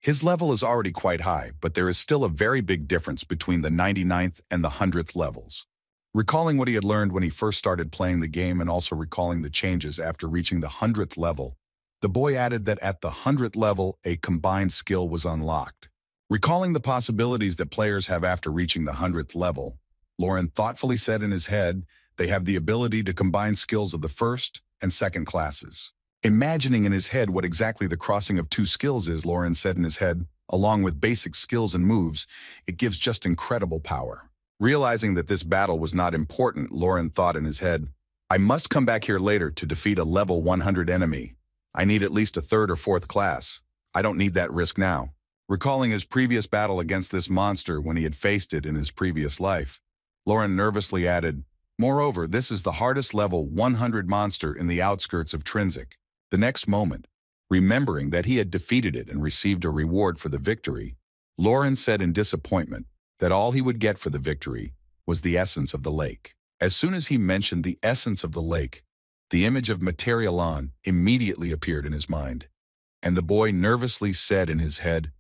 his level is already quite high, but there is still a very big difference between the 99th and the 100th levels. Recalling what he had learned when he first started playing the game and also recalling the changes after reaching the 100th level, the boy added that at the 100th level, a combined skill was unlocked. Recalling the possibilities that players have after reaching the 100th level, Lorhan thoughtfully said in his head, they have the ability to combine skills of the first and second classes. Imagining in his head what exactly the crossing of two skills is, Lorhan said in his head, along with basic skills and moves, it gives just incredible power. Realizing that this battle was not important, Lorhan thought in his head, I must come back here later to defeat a level 100 enemy. I need at least a third or fourth class. I don't need that risk now. Recalling his previous battle against this monster when he had faced it in his previous life, Lorhan nervously added, moreover, this is the hardest level 100 monster in the outskirts of Trinsic. The next moment, remembering that he had defeated it and received a reward for the victory, Lorhan said in disappointment that all he would get for the victory was the essence of the lake. As soon as he mentioned the essence of the lake, the image of Materialon immediately appeared in his mind, and the boy nervously said in his head,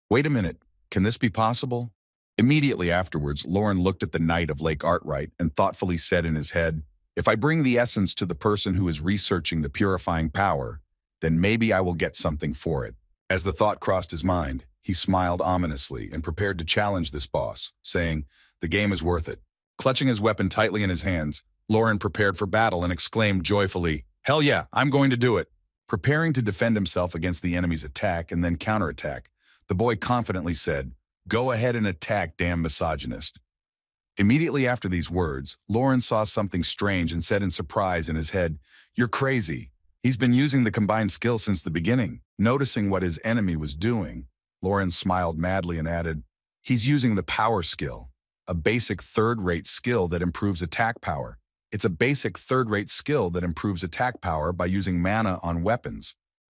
wait a minute, can this be possible? Immediately afterwards, Lorhan looked at the knight of Lake Artright and thoughtfully said in his head, if I bring the essence to the person who is researching the purifying power, then maybe I will get something for it. As the thought crossed his mind, he smiled ominously and prepared to challenge this boss, saying, the game is worth it. Clutching his weapon tightly in his hands, Lorhan prepared for battle and exclaimed joyfully, hell yeah, I'm going to do it. Preparing to defend himself against the enemy's attack and then counterattack, the boy confidently said, go ahead and attack, damn misogynist. Immediately after these words, Lorhan saw something strange and said in surprise in his head, you're crazy. He's been using the combined skill since the beginning. Noticing what his enemy was doing, Lorhan smiled madly and added, he's using the power skill, a basic third-rate skill that improves attack power. It's a basic third-rate skill that improves attack power by using mana on weapons,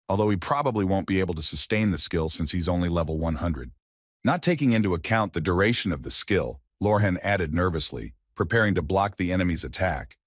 although he probably won't be able to sustain the skill since he's only level 100. Not taking into account the duration of the skill, Lorhan added nervously, preparing to block the enemy's attack.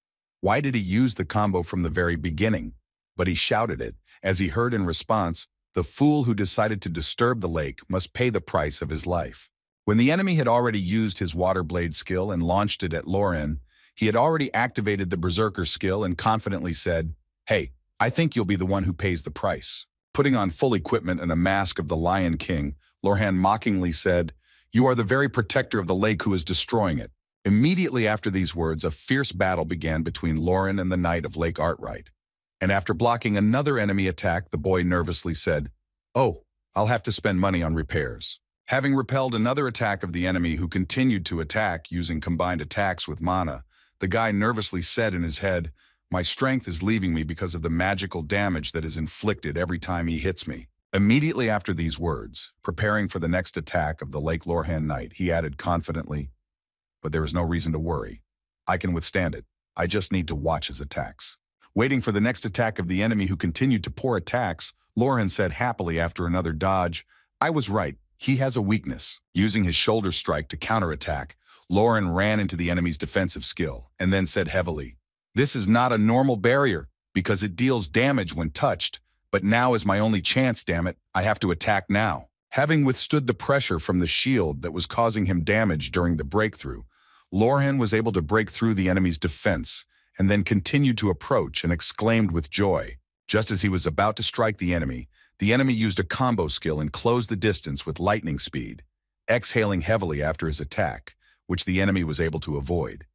Why did he use the combo from the very beginning? But he shouted it, as he heard in response, the fool who decided to disturb the lake must pay the price of his life. When the enemy had already used his water blade skill and launched it at Lorhan, he had already activated the berserker skill and confidently said, hey, I think you'll be the one who pays the price. Putting on full equipment and a mask of the Lion King, Lorhan mockingly said, you are the very protector of the lake who is destroying it. Immediately after these words, a fierce battle began between Lorhan and the knight of Lake Artright. And after blocking another enemy attack, the boy nervously said, oh, I'll have to spend money on repairs. Having repelled another attack of the enemy who continued to attack using combined attacks with mana, the guy nervously said in his head, my strength is leaving me because of the magical damage that is inflicted every time he hits me. Immediately after these words, preparing for the next attack of the Lake Lorhan Knight, he added confidently, but there is no reason to worry. I can withstand it. I just need to watch his attacks. Waiting for the next attack of the enemy who continued to pour attacks, Lorhan said happily after another dodge, I was right. He has a weakness. Using his shoulder strike to counterattack, Lorhan ran into the enemy's defensive skill and then said heavily, this is not a normal barrier because it deals damage when touched, but now is my only chance, damn it. I have to attack now. Having withstood the pressure from the shield that was causing him damage during the breakthrough, Lorhan was able to break through the enemy's defense and then continued to approach and exclaimed with joy. Just as he was about to strike the enemy used a combo skill and closed the distance with lightning speed, exhaling heavily after his attack, which the enemy was able to avoid.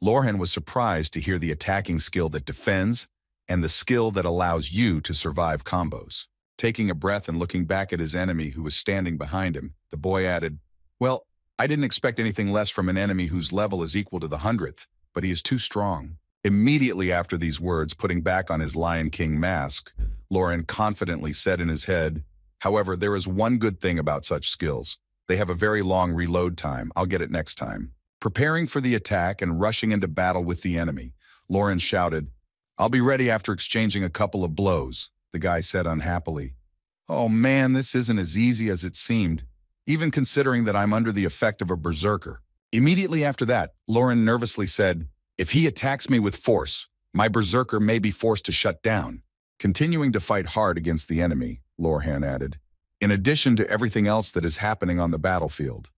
Lorhan was surprised to hear the attacking skill that defends and the skill that allows you to survive combos. Taking a breath and looking back at his enemy who was standing behind him, the boy added, "Well, I didn't expect anything less from an enemy whose level is equal to the 100th, but he is too strong." Immediately after these words, putting back on his Lion King mask, Lorhan confidently said in his head, "However, there is one good thing about such skills. They have a very long reload time. I'll get it next time." Preparing for the attack and rushing into battle with the enemy, Lorhan shouted, "I'll be ready after exchanging a couple of blows," the guy said unhappily. "Oh man, this isn't as easy as it seemed, even considering that I'm under the effect of a berserker." Immediately after that, Lorhan nervously said, "If he attacks me with force, my berserker may be forced to shut down." Continuing to fight hard against the enemy, Lorhan added, "in addition to everything else that is happening on the battlefield."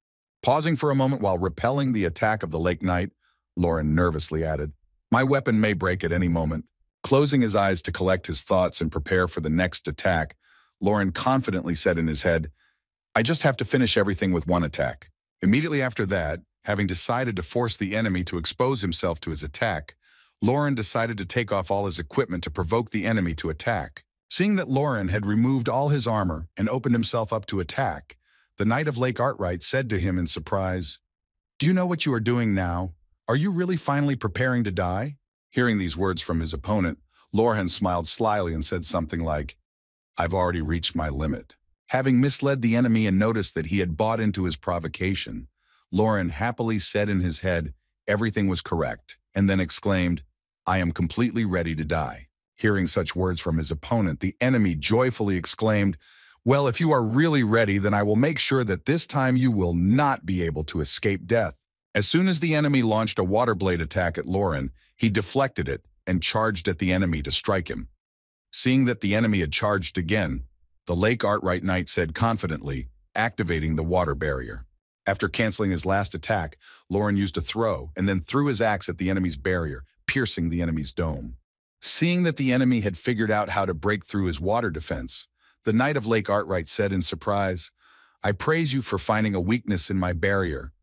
Pausing for a moment while repelling the attack of the Lake Knight, Lorhan nervously added, "My weapon may break at any moment." Closing his eyes to collect his thoughts and prepare for the next attack, Lorhan confidently said in his head, "I just have to finish everything with one attack." Immediately after that, having decided to force the enemy to expose himself to his attack, Lorhan decided to take off all his equipment to provoke the enemy to attack. Seeing that Lorhan had removed all his armor and opened himself up to attack, the Knight of Lake Artright said to him in surprise, "Do you know what you are doing now? Are you really finally preparing to die?" Hearing these words from his opponent, Lorhan smiled slyly and said something like, "I've already reached my limit." Having misled the enemy and noticed that he had bought into his provocation, Lorhan happily said in his head everything was correct, and then exclaimed, "I am completely ready to die." Hearing such words from his opponent, the enemy joyfully exclaimed, "Well, if you are really ready, then I will make sure that this time you will not be able to escape death." As soon as the enemy launched a water blade attack at Lorhan, he deflected it and charged at the enemy to strike him. Seeing that the enemy had charged again, the Lake Artright Knight said confidently, activating the water barrier. After canceling his last attack, Lorhan used a throw and then threw his axe at the enemy's barrier, piercing the enemy's dome. Seeing that the enemy had figured out how to break through his water defense, the Knight of Lake Artright said in surprise, "I praise you for finding a weakness in my barrier,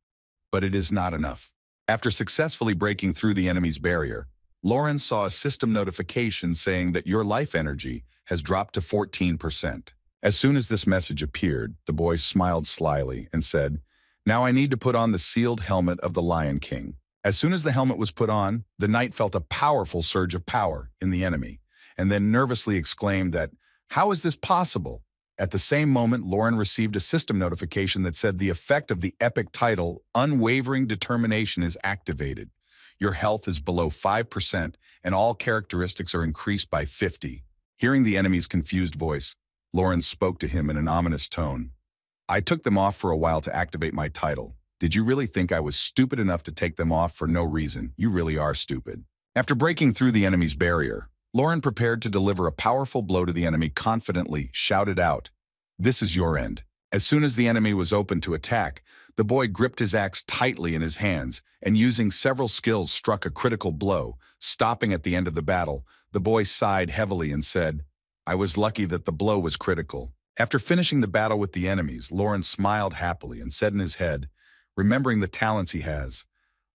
but it is not enough." After successfully breaking through the enemy's barrier, Lorhan saw a system notification saying that your life energy has dropped to 14%. As soon as this message appeared, the boy smiled slyly and said, "Now I need to put on the sealed helmet of the Lion King." As soon as the helmet was put on, the knight felt a powerful surge of power in the enemy, and then nervously exclaimed that, "How is this possible?" At the same moment, Lorhan received a system notification that said the effect of the epic title, Unwavering Determination, is activated. Your health is below 5%, and all characteristics are increased by 50. Hearing the enemy's confused voice, Lorhan spoke to him in an ominous tone. "I took them off for a while to activate my title. Did you really think I was stupid enough to take them off for no reason? You really are stupid." After breaking through the enemy's barrier, Lorhan prepared to deliver a powerful blow to the enemy, confidently shouted out, "This is your end." As soon as the enemy was open to attack, the boy gripped his axe tightly in his hands and using several skills struck a critical blow. Stopping at the end of the battle, the boy sighed heavily and said, "I was lucky that the blow was critical." After finishing the battle with the enemies, Lorhan smiled happily and said in his head, remembering the talents he has,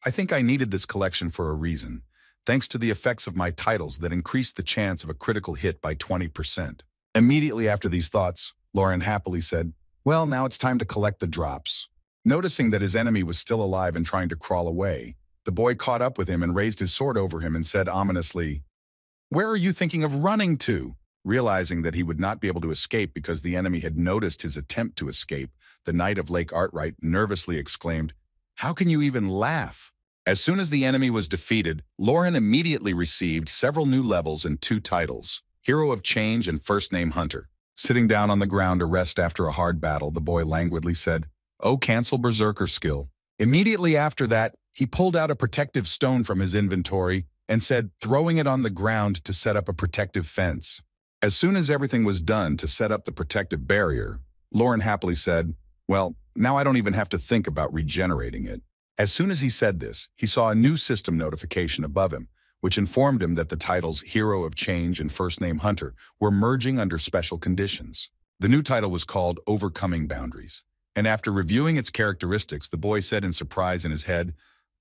"I think I needed this collection for a reason, thanks to the effects of my titles that increased the chance of a critical hit by 20%. Immediately after these thoughts, Lorhan happily said, "Well, now it's time to collect the drops." Noticing that his enemy was still alive and trying to crawl away, the boy caught up with him and raised his sword over him and said ominously, "Where are you thinking of running to?" Realizing that he would not be able to escape because the enemy had noticed his attempt to escape, the Knight of Lake Artright nervously exclaimed, "How can you even laugh?" As soon as the enemy was defeated, Lorhan immediately received several new levels and 2 titles, Hero of Change and First Name Hunter. Sitting down on the ground to rest after a hard battle, the boy languidly said, "Oh, cancel Berserker skill." Immediately after that, he pulled out a protective stone from his inventory and said, throwing it on the ground to set up a protective fence. As soon as everything was done to set up the protective barrier, Lorhan happily said, "Well, now I don't even have to think about regenerating it." As soon as he said this, he saw a new system notification above him, which informed him that the titles Hero of Change and First Name Hunter were merging under special conditions. The new title was called Overcoming Boundaries, and after reviewing its characteristics, the boy said in surprise in his head,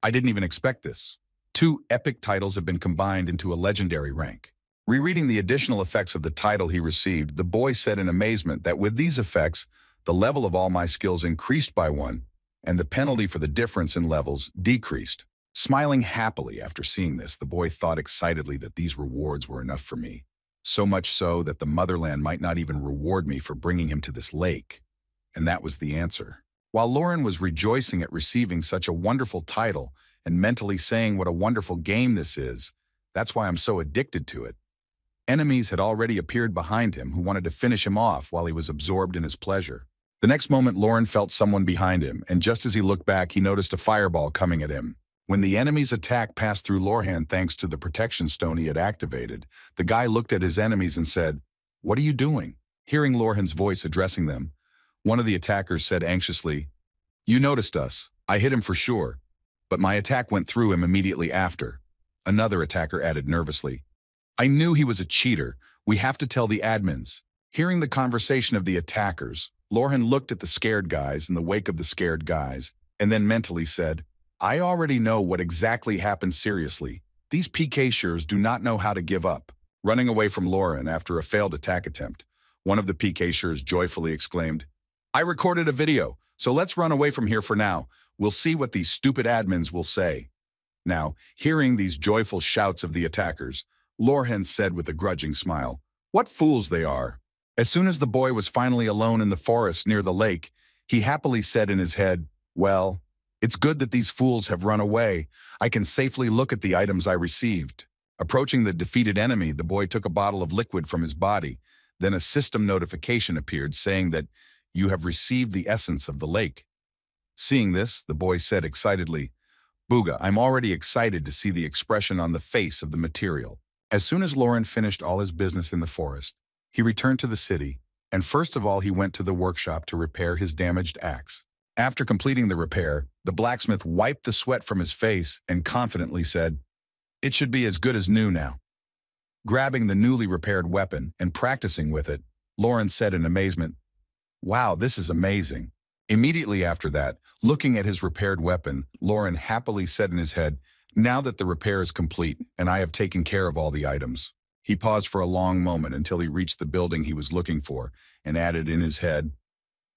"I didn't even expect this. Two epic titles have been combined into a legendary rank." Rereading the additional effects of the title he received, the boy said in amazement that with these effects, the level of all my skills increased by 1, and the penalty for the difference in levels decreased. Smiling happily after seeing this, the boy thought excitedly that these rewards were enough for me. So much so that the motherland might not even reward me for bringing him to this lake. And that was the answer. While Lauren was rejoicing at receiving such a wonderful title and mentally saying what a wonderful game this is, that's why I'm so addicted to it, enemies had already appeared behind him who wanted to finish him off while he was absorbed in his pleasure. The next moment, Lauren felt someone behind him, and just as he looked back, he noticed a fireball coming at him. When the enemy's attack passed through Lorhan thanks to the protection stone he had activated, the guy looked at his enemies and said, "What are you doing?" Hearing Lorhan's voice addressing them, one of the attackers said anxiously, "You noticed us. I hit him for sure, but my attack went through him immediately after." Another attacker added nervously, "I knew he was a cheater. We have to tell the admins." Hearing the conversation of the attackers, Lorhan looked at the scared guys in the wake of the scared guys, and then mentally said, "I already know what exactly happened seriously. These PK-shers do not know how to give up." Running away from Lauren after a failed attack attempt, one of the PK-shers joyfully exclaimed, "I recorded a video, so let's run away from here for now. We'll see what these stupid admins will say." Now, hearing these joyful shouts of the attackers, Lorhan said with a grudging smile, "What fools they are." As soon as the boy was finally alone in the forest near the lake, he happily said in his head, "Well, it's good that these fools have run away. I can safely look at the items I received." Approaching the defeated enemy, the boy took a bottle of liquid from his body. Then a system notification appeared saying that you have received the essence of the lake. Seeing this, the boy said excitedly, "Booga, I'm already excited to see the expression on the face of the material." As soon as Lauren finished all his business in the forest, he returned to the city, and first of all he went to the workshop to repair his damaged axe. After completing the repair, the blacksmith wiped the sweat from his face and confidently said, "It should be as good as new now." Grabbing the newly repaired weapon and practicing with it, Lauren said in amazement, "Wow, this is amazing." Immediately after that, looking at his repaired weapon, Lauren happily said in his head, "Now that the repair is complete and I have taken care of all the items." He paused for a long moment until he reached the building he was looking for and added in his head,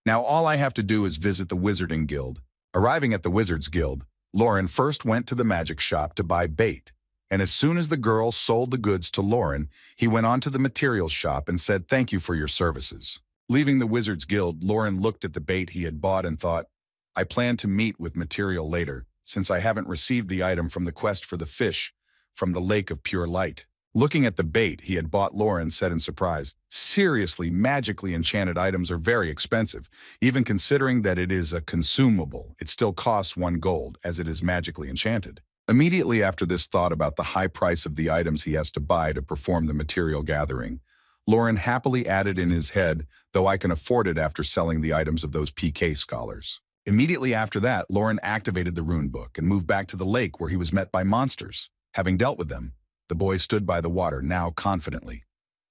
"Now all I have to do is visit the Wizarding Guild." Arriving at the Wizards Guild, Lauren first went to the magic shop to buy bait, and as soon as the girl sold the goods to Lauren, he went on to the materials shop and said, "Thank you for your services." Leaving the Wizards Guild, Lauren looked at the bait he had bought and thought, "I plan to meet with material later, since I haven't received the item from the quest for the fish from the Lake of Pure Light." Looking at the bait he had bought, Lauren said in surprise, "Seriously, magically enchanted items are very expensive. Even considering that it is a consumable, it still costs 1 gold, as it is magically enchanted." Immediately after this thought about the high price of the items he has to buy to perform the material gathering, Lauren happily added in his head, "Though I can afford it after selling the items of those PK scholars." Immediately after that, Lauren activated the rune book and moved back to the lake where he was met by monsters. Having dealt with them, the boy stood by the water, now confidently.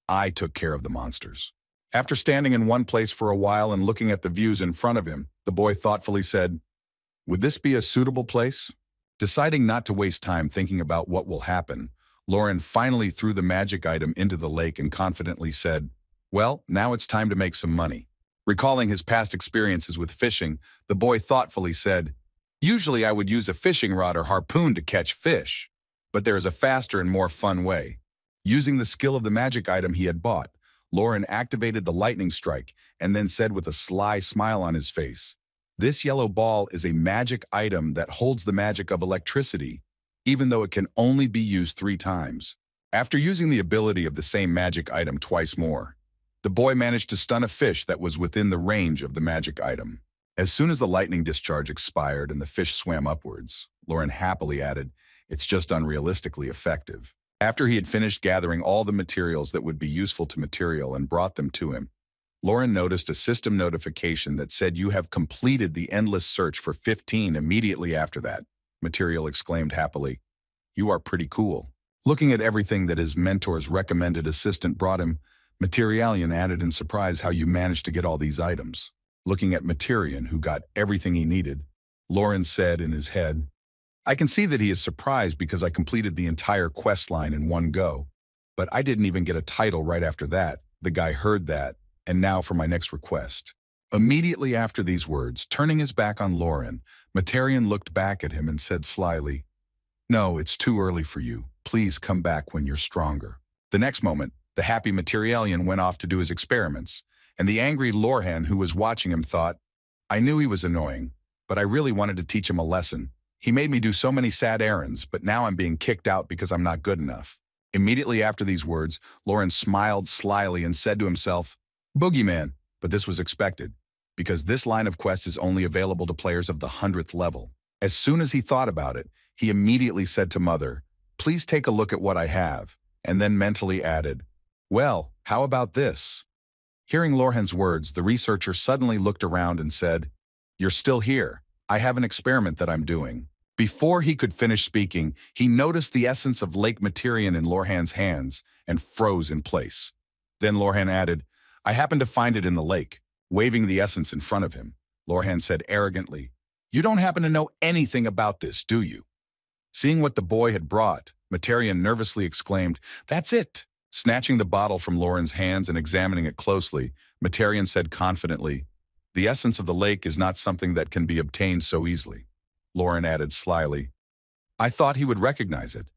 "I took care of the monsters." After standing in one place for a while and looking at the views in front of him, the boy thoughtfully said, "Would this be a suitable place?" Deciding not to waste time thinking about what will happen, Lauren finally threw the magic item into the lake and confidently said, "Well, now it's time to make some money." Recalling his past experiences with fishing, the boy thoughtfully said, "Usually I would use a fishing rod or harpoon to catch fish, but there is a faster and more fun way." Using the skill of the magic item he had bought, Lauren activated the lightning strike and then said with a sly smile on his face, "This yellow ball is a magic item that holds the magic of electricity, even though it can only be used 3 times. After using the ability of the same magic item twice more, the boy managed to stun a fish that was within the range of the magic item. As soon as the lightning discharge expired and the fish swam upwards, Lauren happily added, "It's just unrealistically effective." After he had finished gathering all the materials that would be useful to material and brought them to him, Lauren noticed a system notification that said, "You have completed the endless search for 15." Immediately after that, Material exclaimed happily, "You are pretty cool." Looking at everything that his mentor's recommended assistant brought him, Materialian added in surprise how you managed to get all these items. Looking at Materian, who got everything he needed, Lauren said in his head, I can see that he is surprised because I completed the entire quest line in one go. But I didn't even get a title right after that. The guy heard that, and now for my next request. Immediately after these words, turning his back on Lauren, Materian looked back at him and said slyly, No, it's too early for you. Please come back when you're stronger. The next moment, the happy Materialian went off to do his experiments, and the angry Lorhan who was watching him thought, I knew he was annoying, but I really wanted to teach him a lesson. He made me do so many sad errands, but now I'm being kicked out because I'm not good enough. Immediately after these words, Lauren smiled slyly and said to himself, Boogeyman, but this was expected, because this line of quest is only available to players of the 100th level. As soon as he thought about it, he immediately said to Mother, Please take a look at what I have, and then mentally added, Well, how about this? Hearing Lorhan's words, the researcher suddenly looked around and said, You're still here. I have an experiment that I'm doing. Before he could finish speaking, he noticed the essence of Lake Materian in Lorhan's hands and froze in place. Then Lorhan added, I happened to find it in the lake, waving the essence in front of him. Lorhan said arrogantly, You don't happen to know anything about this, do you? Seeing what the boy had brought, Materian nervously exclaimed, That's it! Snatching the bottle from Lauren's hands and examining it closely, Materian said confidently, The essence of the lake is not something that can be obtained so easily. Lauren added slyly, I thought he would recognize it.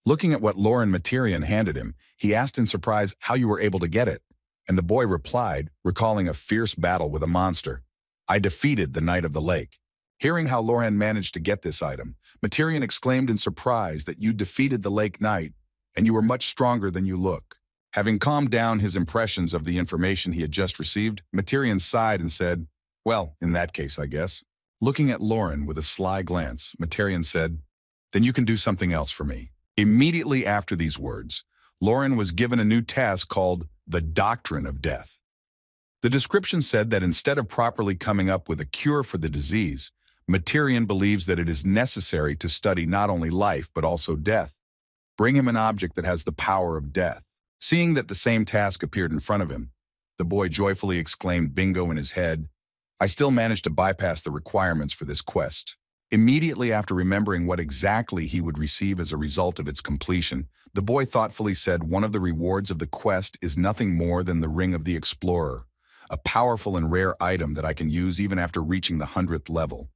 Looking at what Lauren Materian handed him, he asked in surprise how you were able to get it, and the boy replied, recalling a fierce battle with a monster, I defeated the Knight of the Lake. Hearing how Lauren managed to get this item, Materian exclaimed in surprise that you defeated the Lake Knight, and you were much stronger than you look. Having calmed down his impressions of the information he had just received, Materian sighed and said, Well, in that case, I guess. Looking at Lauren with a sly glance, Materian said, Then you can do something else for me. Immediately after these words, Lauren was given a new task called the Doctrine of Death. The description said that instead of properly coming up with a cure for the disease, Materian believes that it is necessary to study not only life but also death. Bring him an object that has the power of death. Seeing that the same task appeared in front of him, the boy joyfully exclaimed bingo in his head, I still managed to bypass the requirements for this quest. Immediately after remembering what exactly he would receive as a result of its completion, the boy thoughtfully said one of the rewards of the quest is nothing more than the Ring of the Explorer, a powerful and rare item that I can use even after reaching the 100th level.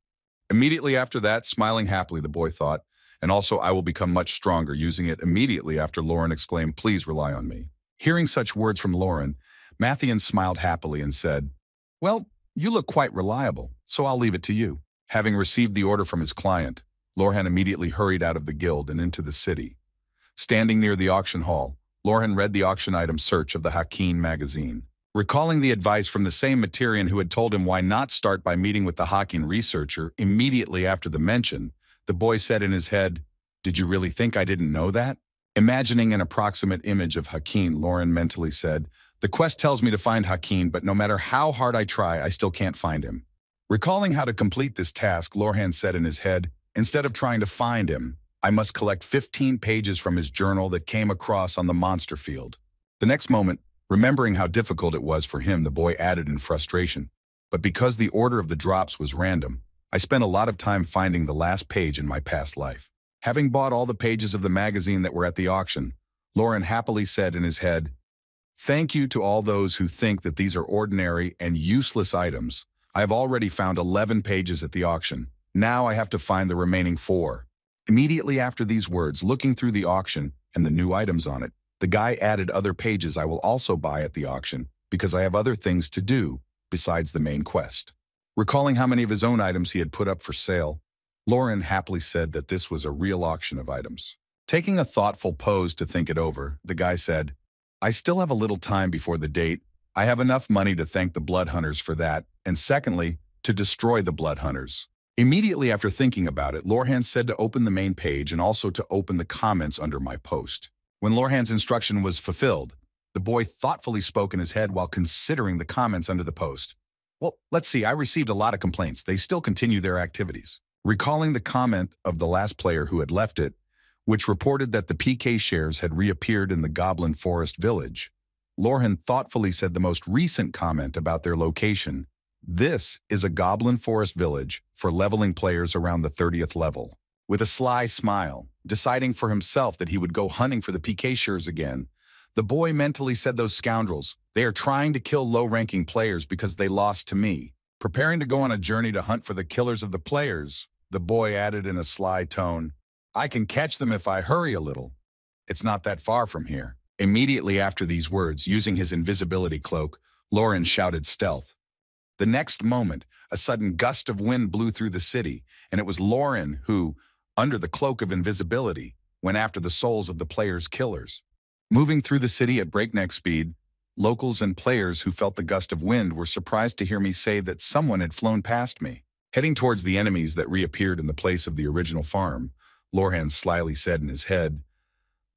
Immediately after that, smiling happily, the boy thought, and also I will become much stronger using it immediately after Lauren exclaimed, Please rely on me. Hearing such words from Lauren, Mathian smiled happily and said, Well, you look quite reliable, so I'll leave it to you. Having received the order from his client, Lorhan immediately hurried out of the guild and into the city. Standing near the auction hall, Lorhan read the auction item search of the Hakin magazine. Recalling the advice from the same Materian who had told him why not start by meeting with the Hakin researcher immediately after the mention, the boy said in his head, Did you really think I didn't know that? Imagining an approximate image of Hakin, Lauren mentally said, The quest tells me to find Hakin, but no matter how hard I try, I still can't find him. Recalling how to complete this task, Lorhan said in his head, Instead of trying to find him, I must collect 15 pages from his journal that came across on the monster field. The next moment, remembering how difficult it was for him, the boy added in frustration, But because the order of the drops was random, I spent a lot of time finding the last page in my past life. Having bought all the pages of the magazine that were at the auction, Lauren happily said in his head, Thank you to all those who think that these are ordinary and useless items. I have already found 11 pages at the auction. Now I have to find the remaining 4. Immediately after these words, looking through the auction and the new items on it, the guy added other pages I will also buy at the auction because I have other things to do besides the main quest. Recalling how many of his own items he had put up for sale, Lauren happily said that this was a real auction of items. Taking a thoughtful pose to think it over, the guy said, I still have a little time before the date. I have enough money to thank the Blood Hunters for that, and secondly, to destroy the Blood Hunters. Immediately after thinking about it, Lorhan said to open the main page and also to open the comments under my post. When Lorhan's instruction was fulfilled, the boy thoughtfully spoke in his head while considering the comments under the post. Well, let's see, I received a lot of complaints. They still continue their activities. Recalling the comment of the last player who had left it, which reported that the PK shares had reappeared in the Goblin Forest village. Lorhan thoughtfully said the most recent comment about their location. This is a Goblin Forest village for leveling players around the 30th level. With a sly smile, deciding for himself that he would go hunting for the PK shares again, the boy mentally said, "Those scoundrels, they are trying to kill low-ranking players because they lost to me." Preparing to go on a journey to hunt for the killers of the players, the boy added in a sly tone, "I can catch them if I hurry a little. It's not that far from here." Immediately after these words, using his invisibility cloak, Lorhan shouted stealth. The next moment, a sudden gust of wind blew through the city, and it was Lorhan who, under the cloak of invisibility, went after the souls of the players' killers. Moving through the city at breakneck speed, locals and players who felt the gust of wind were surprised to hear me say that someone had flown past me. Heading towards the enemies that reappeared in the place of the original farm, Lorhan slyly said in his head,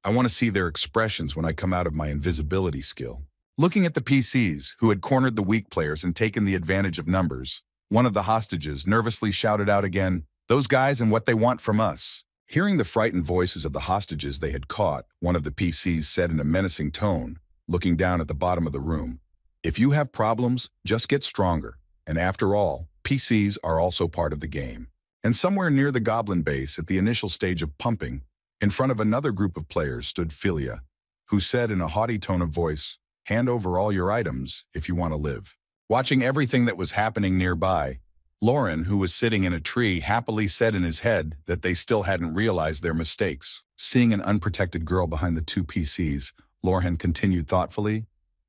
"I want to see their expressions when I come out of my invisibility skill." Looking at the PCs, who had cornered the weak players and taken the advantage of numbers, one of the hostages nervously shouted out again, "Those guys and what they want from us." Hearing the frightened voices of the hostages they had caught, one of the PCs said in a menacing tone, looking down at the bottom of the room, "If you have problems, just get stronger. And after all, PCs are also part of the game." And somewhere near the goblin base, at the initial stage of pumping, in front of another group of players stood Philia, who said in a haughty tone of voice, "Hand over all your items if you want to live." Watching everything that was happening nearby, Lorhan, who was sitting in a tree, happily said in his head that they still hadn't realized their mistakes. Seeing an unprotected girl behind the two PCs, Lorhan continued thoughtfully,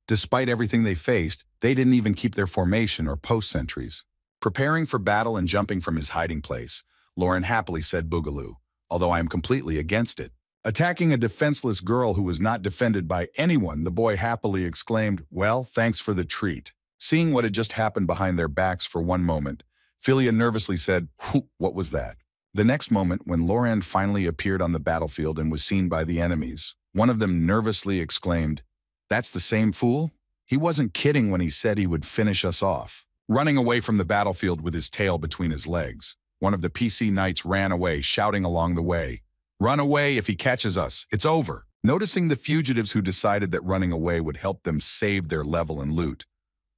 "Despite everything they faced, they didn't even keep their formation or post sentries." Preparing for battle and jumping from his hiding place, Lorhan happily said, "Boogaloo, although I am completely against it." Attacking a defenseless girl who was not defended by anyone, the boy happily exclaimed, "Well, thanks for the treat." Seeing what had just happened behind their backs for one moment, Philia nervously said, "What was that?" The next moment, when Lorhan finally appeared on the battlefield and was seen by the enemies, one of them nervously exclaimed, "That's the same fool? He wasn't kidding when he said he would finish us off." Running away from the battlefield with his tail between his legs, one of the PC knights ran away, shouting along the way, "Run away if he catches us, it's over." Noticing the fugitives who decided that running away would help them save their level and loot,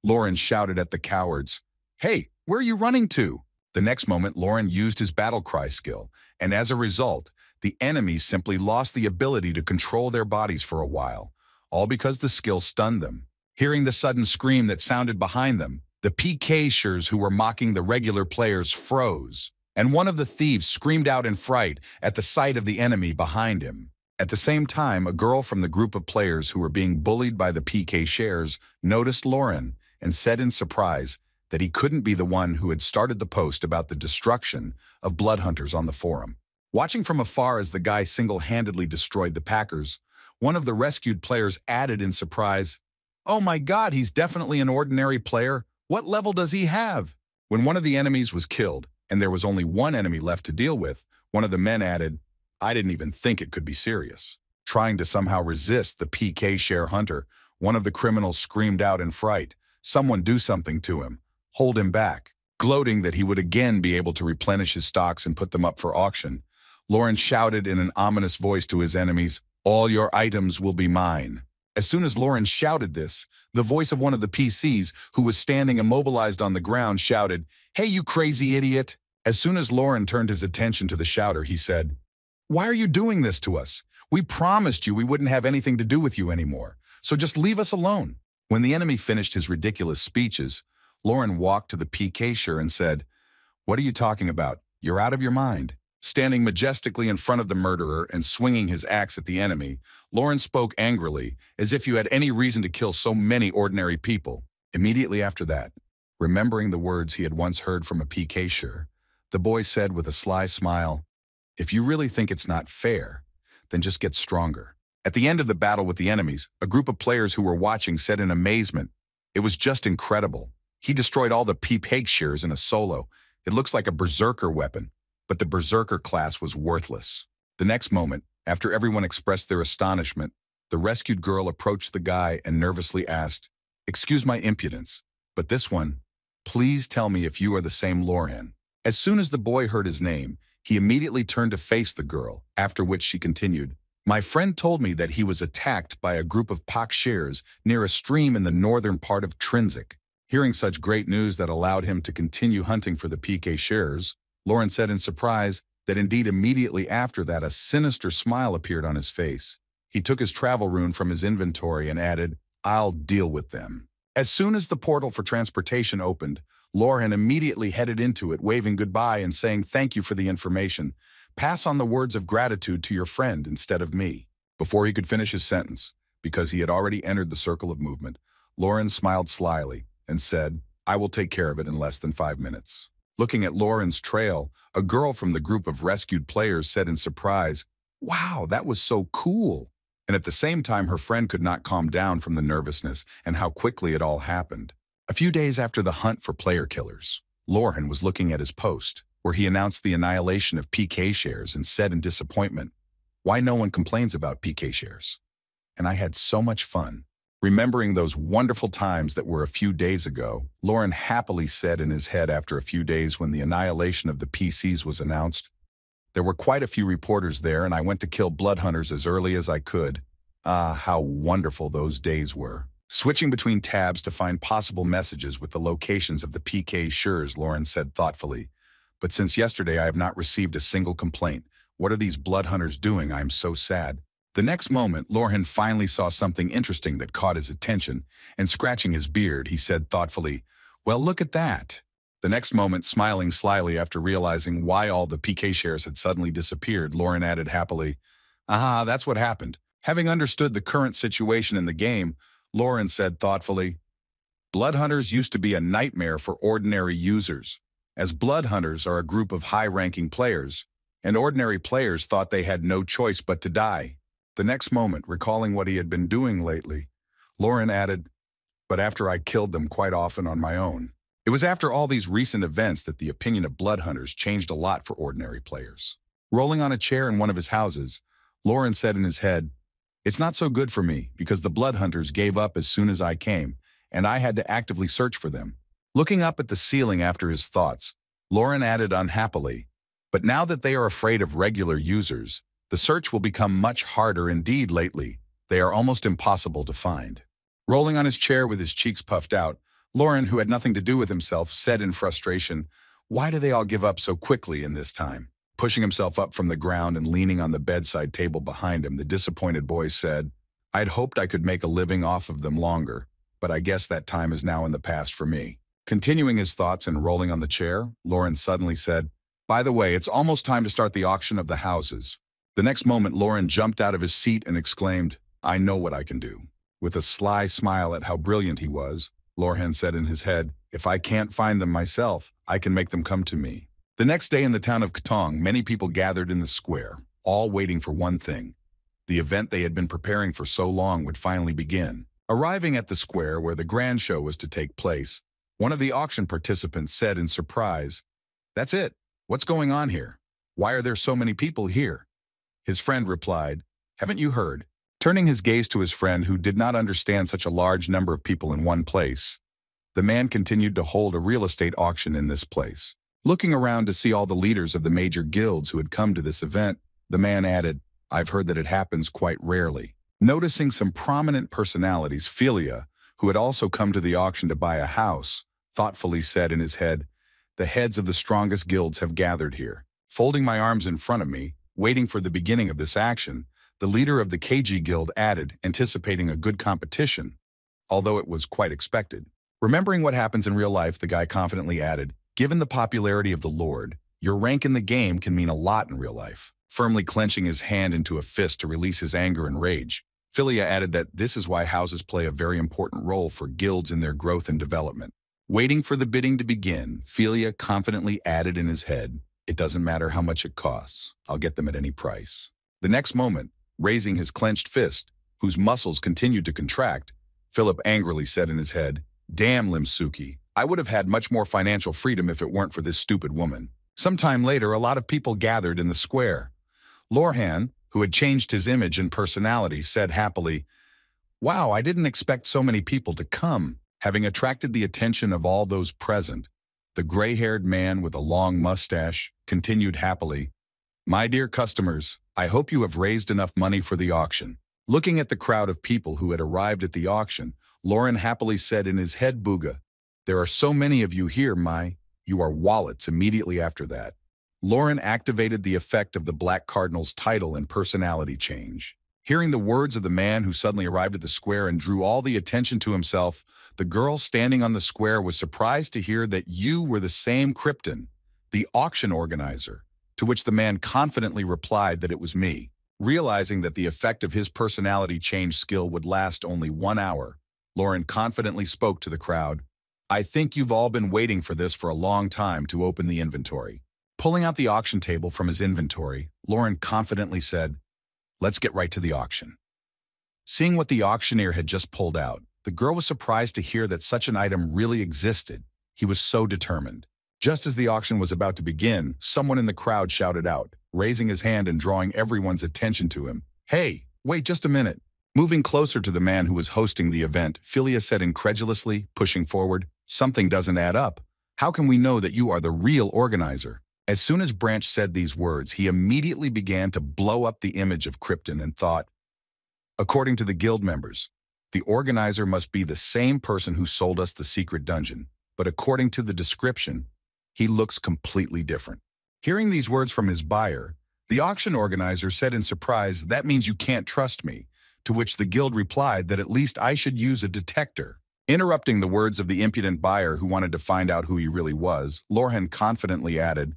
Lorhan shouted at the cowards, "Hey, where are you running to?" The next moment, Lorhan used his battle cry skill, and as a result, the enemies simply lost the ability to control their bodies for a while, all because the skill stunned them. Hearing the sudden scream that sounded behind them, the PK-shers who were mocking the regular players froze, and one of the thieves screamed out in fright at the sight of the enemy behind him. At the same time, a girl from the group of players who were being bullied by the PK-shares noticed Lorhan and said in surprise that he couldn't be the one who had started the post about the destruction of blood hunters on the forum. Watching from afar as the guy single-handedly destroyed the Packers, one of the rescued players added in surprise, "Oh my God, he's definitely an ordinary player. What level does he have?" When one of the enemies was killed, and there was only one enemy left to deal with, one of the men added, "I didn't even think it could be serious." Trying to somehow resist the PK share hunter, one of the criminals screamed out in fright, "Someone do something to him. Hold him back." Gloating that he would again be able to replenish his stocks and put them up for auction, Lorhan shouted in an ominous voice to his enemies, "All your items will be mine." As soon as Lorhan shouted this, the voice of one of the PCs, who was standing immobilized on the ground, shouted, "Hey, you crazy idiot." As soon as Lorhan turned his attention to the shouter, he said, "Why are you doing this to us? We promised you we wouldn't have anything to do with you anymore, so just leave us alone." When the enemy finished his ridiculous speeches, Lorhan walked to the PK-sher and said, "What are you talking about? You're out of your mind." Standing majestically in front of the murderer and swinging his axe at the enemy, Lorhan spoke angrily, as if you had any reason to kill so many ordinary people. Immediately after that, remembering the words he had once heard from a PK-sher, the boy said with a sly smile, "If you really think it's not fair, then just get stronger." At the end of the battle with the enemies, a group of players who were watching said in amazement, "It was just incredible. He destroyed all the PK-shers in a solo. It looks like a berserker weapon." But the berserker class was worthless. The next moment, after everyone expressed their astonishment, the rescued girl approached the guy and nervously asked, "Excuse my impudence, but this one, please tell me if you are the same Lorhan." As soon as the boy heard his name, He immediately turned to face the girl, after which she continued, "My friend told me that he was attacked by a group of pak shears near a stream in the northern part of Trinzik." Hearing such great news that allowed him to continue hunting for the PK shears, Lauren said in surprise that indeed immediately after that a sinister smile appeared on his face. He took his travel rune from his inventory and added, "I'll deal with them." As soon as the portal for transportation opened, Lauren immediately headed into it, waving goodbye and saying thank you for the information. Pass on the words of gratitude to your friend instead of me. Before he could finish his sentence, because he had already entered the circle of movement, Lauren smiled slyly and said, "I will take care of it in less than 5 minutes." Looking at Lauren's trail, a girl from the group of rescued players said in surprise, "Wow, that was so cool." And at the same time, her friend could not calm down from the nervousness and how quickly it all happened. A few days after the hunt for player killers, Lauren was looking at his post, where he announced the annihilation of PK shares and said in disappointment, "Why no one complains about PK shares?" And I had so much fun. Remembering those wonderful times that were a few days ago, Lauren happily said in his head after a few days when the annihilation of the PCs was announced, "There were quite a few reporters there and I went to kill blood hunters as early as I could. Ah, how wonderful those days were." Switching between tabs to find possible messages with the locations of the PK shures, Lauren said thoughtfully, "But since yesterday I have not received a single complaint. What are these blood hunters doing? I am so sad." The next moment, Lauren finally saw something interesting that caught his attention, and scratching his beard, he said thoughtfully, "Well, look at that." The next moment, smiling slyly after realizing why all the PK shares had suddenly disappeared, Lauren added happily, "Aha, that's what happened." Having understood the current situation in the game, Lauren said thoughtfully, "Blood hunters used to be a nightmare for ordinary users, as blood hunters are a group of high-ranking players, and ordinary players thought they had no choice but to die." The next moment, recalling what he had been doing lately, Lauren added, "But after I killed them quite often on my own." It was after all these recent events that the opinion of blood hunters changed a lot for ordinary players. Rolling on a chair in one of his houses, Lauren said in his head, "It's not so good for me because the blood hunters gave up as soon as I came, and I had to actively search for them." Looking up at the ceiling after his thoughts, Lauren added unhappily, "But now that they are afraid of regular users, the search will become much harder indeed lately. They are almost impossible to find." Rolling on his chair with his cheeks puffed out, Lauren, who had nothing to do with himself, said in frustration, "Why do they all give up so quickly in this time?" Pushing himself up from the ground and leaning on the bedside table behind him, the disappointed boy said, "I'd hoped I could make a living off of them longer, but I guess that time is now in the past for me." Continuing his thoughts and rolling on the chair, Lauren suddenly said, "By the way, it's almost time to start the auction of the houses." The next moment, Lauren jumped out of his seat and exclaimed, "I know what I can do." With a sly smile at how brilliant he was, Lauren said in his head, "If I can't find them myself, I can make them come to me." The next day in the town of Katong, many people gathered in the square, all waiting for one thing. The event they had been preparing for so long would finally begin. Arriving at the square where the grand show was to take place, one of the auction participants said in surprise, "That's it. What's going on here? Why are there so many people here?" His friend replied, "Haven't you heard?" Turning his gaze to his friend, who did not understand such a large number of people in one place, the man continued to hold a real estate auction in this place. Looking around to see all the leaders of the major guilds who had come to this event, the man added, "I've heard that it happens quite rarely." Noticing some prominent personalities, Philia, who had also come to the auction to buy a house, thoughtfully said in his head, "The heads of the strongest guilds have gathered here." Folding my arms in front of me, waiting for the beginning of this action, the leader of the KG Guild added, anticipating a good competition, although it was quite expected. Remembering what happens in real life, the guy confidently added, "Given the popularity of the Lord, your rank in the game can mean a lot in real life." Firmly clenching his hand into a fist to release his anger and rage, Philia added that this is why houses play a very important role for guilds in their growth and development. Waiting for the bidding to begin, Philia confidently added in his head, "It doesn't matter how much it costs. I'll get them at any price." The next moment, raising his clenched fist, whose muscles continued to contract, Philip angrily said in his head, "Damn, Limsuki, I would have had much more financial freedom if it weren't for this stupid woman." Sometime later, a lot of people gathered in the square. Lorhan, who had changed his image and personality, said happily, "Wow, I didn't expect so many people to come." Having attracted the attention of all those present, the gray-haired man with a long mustache continued happily, My dear customers, I hope you have raised enough money for the auction. Looking at the crowd of people who had arrived at the auction, Lauren happily said in his head, Booga, there are so many of you here, you are wallets immediately after that. Lauren activated the effect of the Black Cardinal's title and personality change. Hearing the words of the man who suddenly arrived at the square and drew all the attention to himself, the girl standing on the square was surprised to hear that you were the same Krypton, the auction organizer, to which the man confidently replied that it was me. Realizing that the effect of his personality change skill would last only 1 hour, Lauren confidently spoke to the crowd. I think you've all been waiting for this for a long time to open the inventory. Pulling out the auction table from his inventory, Lauren confidently said, let's get right to the auction. Seeing what the auctioneer had just pulled out, the girl was surprised to hear that such an item really existed. He was so determined. Just as the auction was about to begin, someone in the crowd shouted out, raising his hand and drawing everyone's attention to him. Hey, wait just a minute. Moving closer to the man who was hosting the event, Philia said incredulously, pushing forward, something doesn't add up. How can we know that you are the real organizer? As soon as Branch said these words, he immediately began to blow up the image of Krypton and thought, according to the guild members, the organizer must be the same person who sold us the secret dungeon, but according to the description, he looks completely different. Hearing these words from his buyer, the auction organizer said in surprise, that means you can't trust me, to which the guild replied that at least I should use a detector. Interrupting the words of the impudent buyer who wanted to find out who he really was, Lorhan confidently added,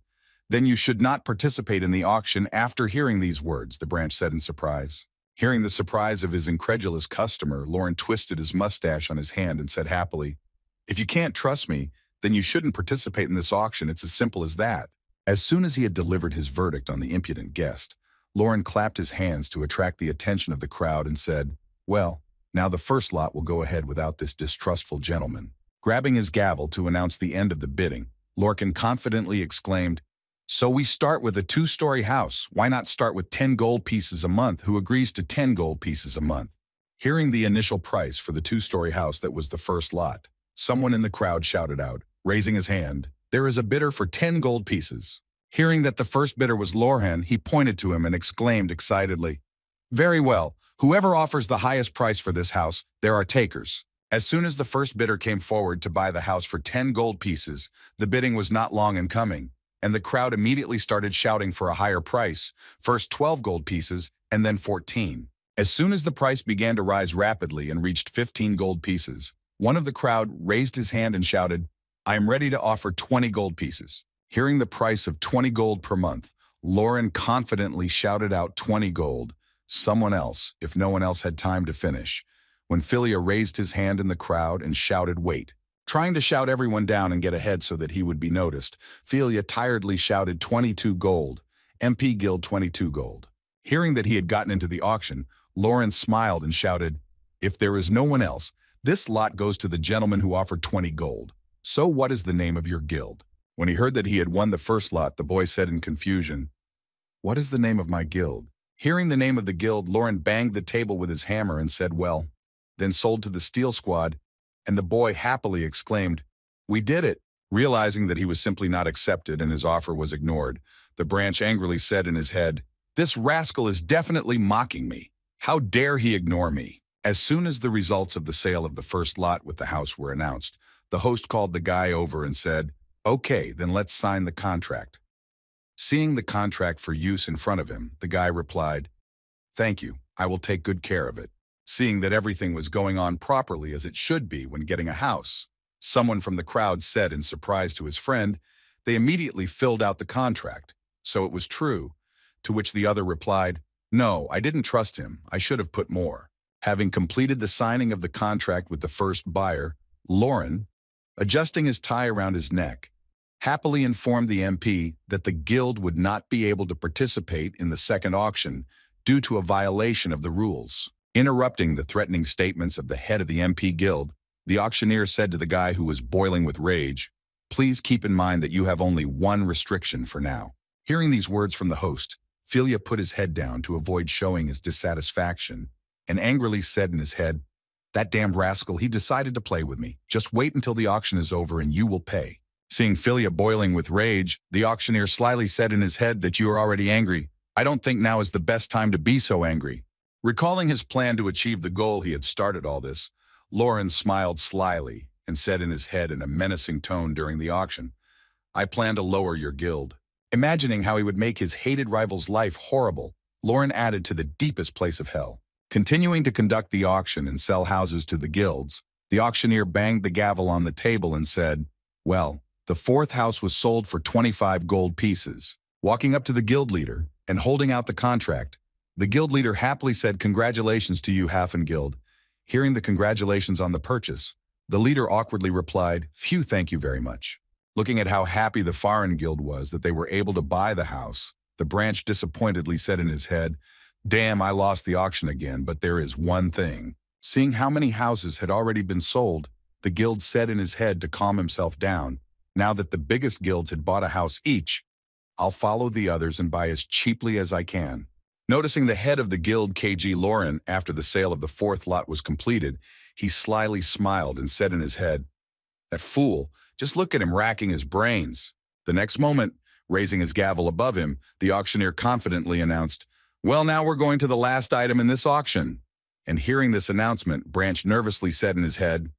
then you should not participate in the auction after hearing these words, the branch said in surprise. Hearing the surprise of his incredulous customer, Lauren twisted his mustache on his hand and said happily, if you can't trust me, then you shouldn't participate in this auction. It's as simple as that. As soon as he had delivered his verdict on the impudent guest, Lauren clapped his hands to attract the attention of the crowd and said, well, now the first lot will go ahead without this distrustful gentleman. Grabbing his gavel to announce the end of the bidding, Lorcan confidently exclaimed, so we start with a 2-story house. Why not start with 10 gold pieces a month? Who agrees to 10 gold pieces a month? Hearing the initial price for the 2-story house that was the first lot, someone in the crowd shouted out, raising his hand, there is a bidder for 10 gold pieces. Hearing that the first bidder was Lorhan, he pointed to him and exclaimed excitedly, very well, whoever offers the highest price for this house, there are takers. As soon as the first bidder came forward to buy the house for 10 gold pieces, the bidding was not long in coming, and the crowd immediately started shouting for a higher price, first 12 gold pieces and then 14. As soon as the price began to rise rapidly and reached 15 gold pieces, one of the crowd raised his hand and shouted, I am ready to offer 20 gold pieces. Hearing the price of 20 gold per month, Lauren confidently shouted out 20 gold, someone else, if no one else had time to finish, when Philia raised his hand in the crowd and shouted, wait. Trying to shout everyone down and get ahead so that he would be noticed, Philia tiredly shouted 22 gold, MP Guild 22 gold. Hearing that he had gotten into the auction, Lauren smiled and shouted, if there is no one else, this lot goes to the gentleman who offered 20 gold. So what is the name of your guild? When he heard that he had won the first lot, the boy said in confusion, what is the name of my guild? Hearing the name of the guild, Lauren banged the table with his hammer and said, well, then sold to the Steel Squad, and the boy happily exclaimed, we did it. Realizing that he was simply not accepted and his offer was ignored, the branch angrily said in his head, this rascal is definitely mocking me. How dare he ignore me? As soon as the results of the sale of the first lot with the house were announced, the host called the guy over and said, okay, then let's sign the contract. Seeing the contract for use in front of him, the guy replied, thank you, I will take good care of it. Seeing that everything was going on properly as it should be when getting a house, someone from the crowd said in surprise to his friend, they immediately filled out the contract. So it was true, to which the other replied, no, I didn't trust him, I should have put more. Having completed the signing of the contract with the first buyer, Lauren, adjusting his tie around his neck, happily informed the MP that the guild would not be able to participate in the second auction due to a violation of the rules. Interrupting the threatening statements of the head of the MP Guild, the auctioneer said to the guy who was boiling with rage, please keep in mind that you have only one restriction for now. Hearing these words from the host, Philia put his head down to avoid showing his dissatisfaction and angrily said in his head, that damned rascal, he decided to play with me. Just wait until the auction is over and you will pay. Seeing Philia boiling with rage, the auctioneer slyly said in his head that you are already angry. I don't think now is the best time to be so angry. Recalling his plan to achieve the goal he had started all this, Lauren smiled slyly and said in his head in a menacing tone during the auction, I plan to lower your guild. Imagining how he would make his hated rival's life horrible, Lauren added to the deepest place of hell. Continuing to conduct the auction and sell houses to the guilds, the auctioneer banged the gavel on the table and said, well, the fourth house was sold for 25 gold pieces. Walking up to the guild leader and holding out the contract, the guild leader happily said, congratulations to you, Hafen Guild. Hearing the congratulations on the purchase, the leader awkwardly replied, phew, thank you very much. Looking at how happy the Foreign Guild was that they were able to buy the house, the branch disappointedly said in his head, damn, I lost the auction again, but there is one thing. Seeing how many houses had already been sold, the guild said in his head to calm himself down, now that the biggest guilds had bought a house each, I'll follow the others and buy as cheaply as I can. Noticing the head of the guild, KG Lauren, after the sale of the fourth lot was completed, he slyly smiled and said in his head, that fool, just look at him racking his brains. The next moment, raising his gavel above him, the auctioneer confidently announced, well, now we're going to the last item in this auction. And hearing this announcement, Branch nervously said in his head,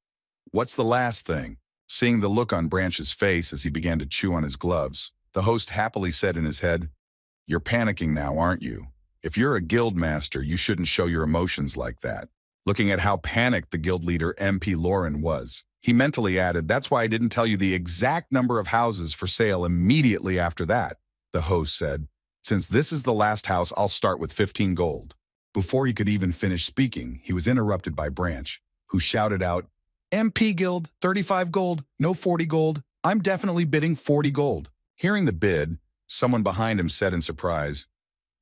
what's the last thing? Seeing the look on Branch's face as he began to chew on his gloves, the host happily said in his head, you're panicking now, aren't you? If you're a guild master, you shouldn't show your emotions like that. Looking at how panicked the guild leader, MP Lauren, was, he mentally added, that's why I didn't tell you the exact number of houses for sale immediately after that. The host said, since this is the last house, I'll start with 15 gold. Before he could even finish speaking, he was interrupted by Branch, who shouted out, MP Guild, 35 gold, no 40 gold. I'm definitely bidding 40 gold. Hearing the bid, someone behind him said in surprise,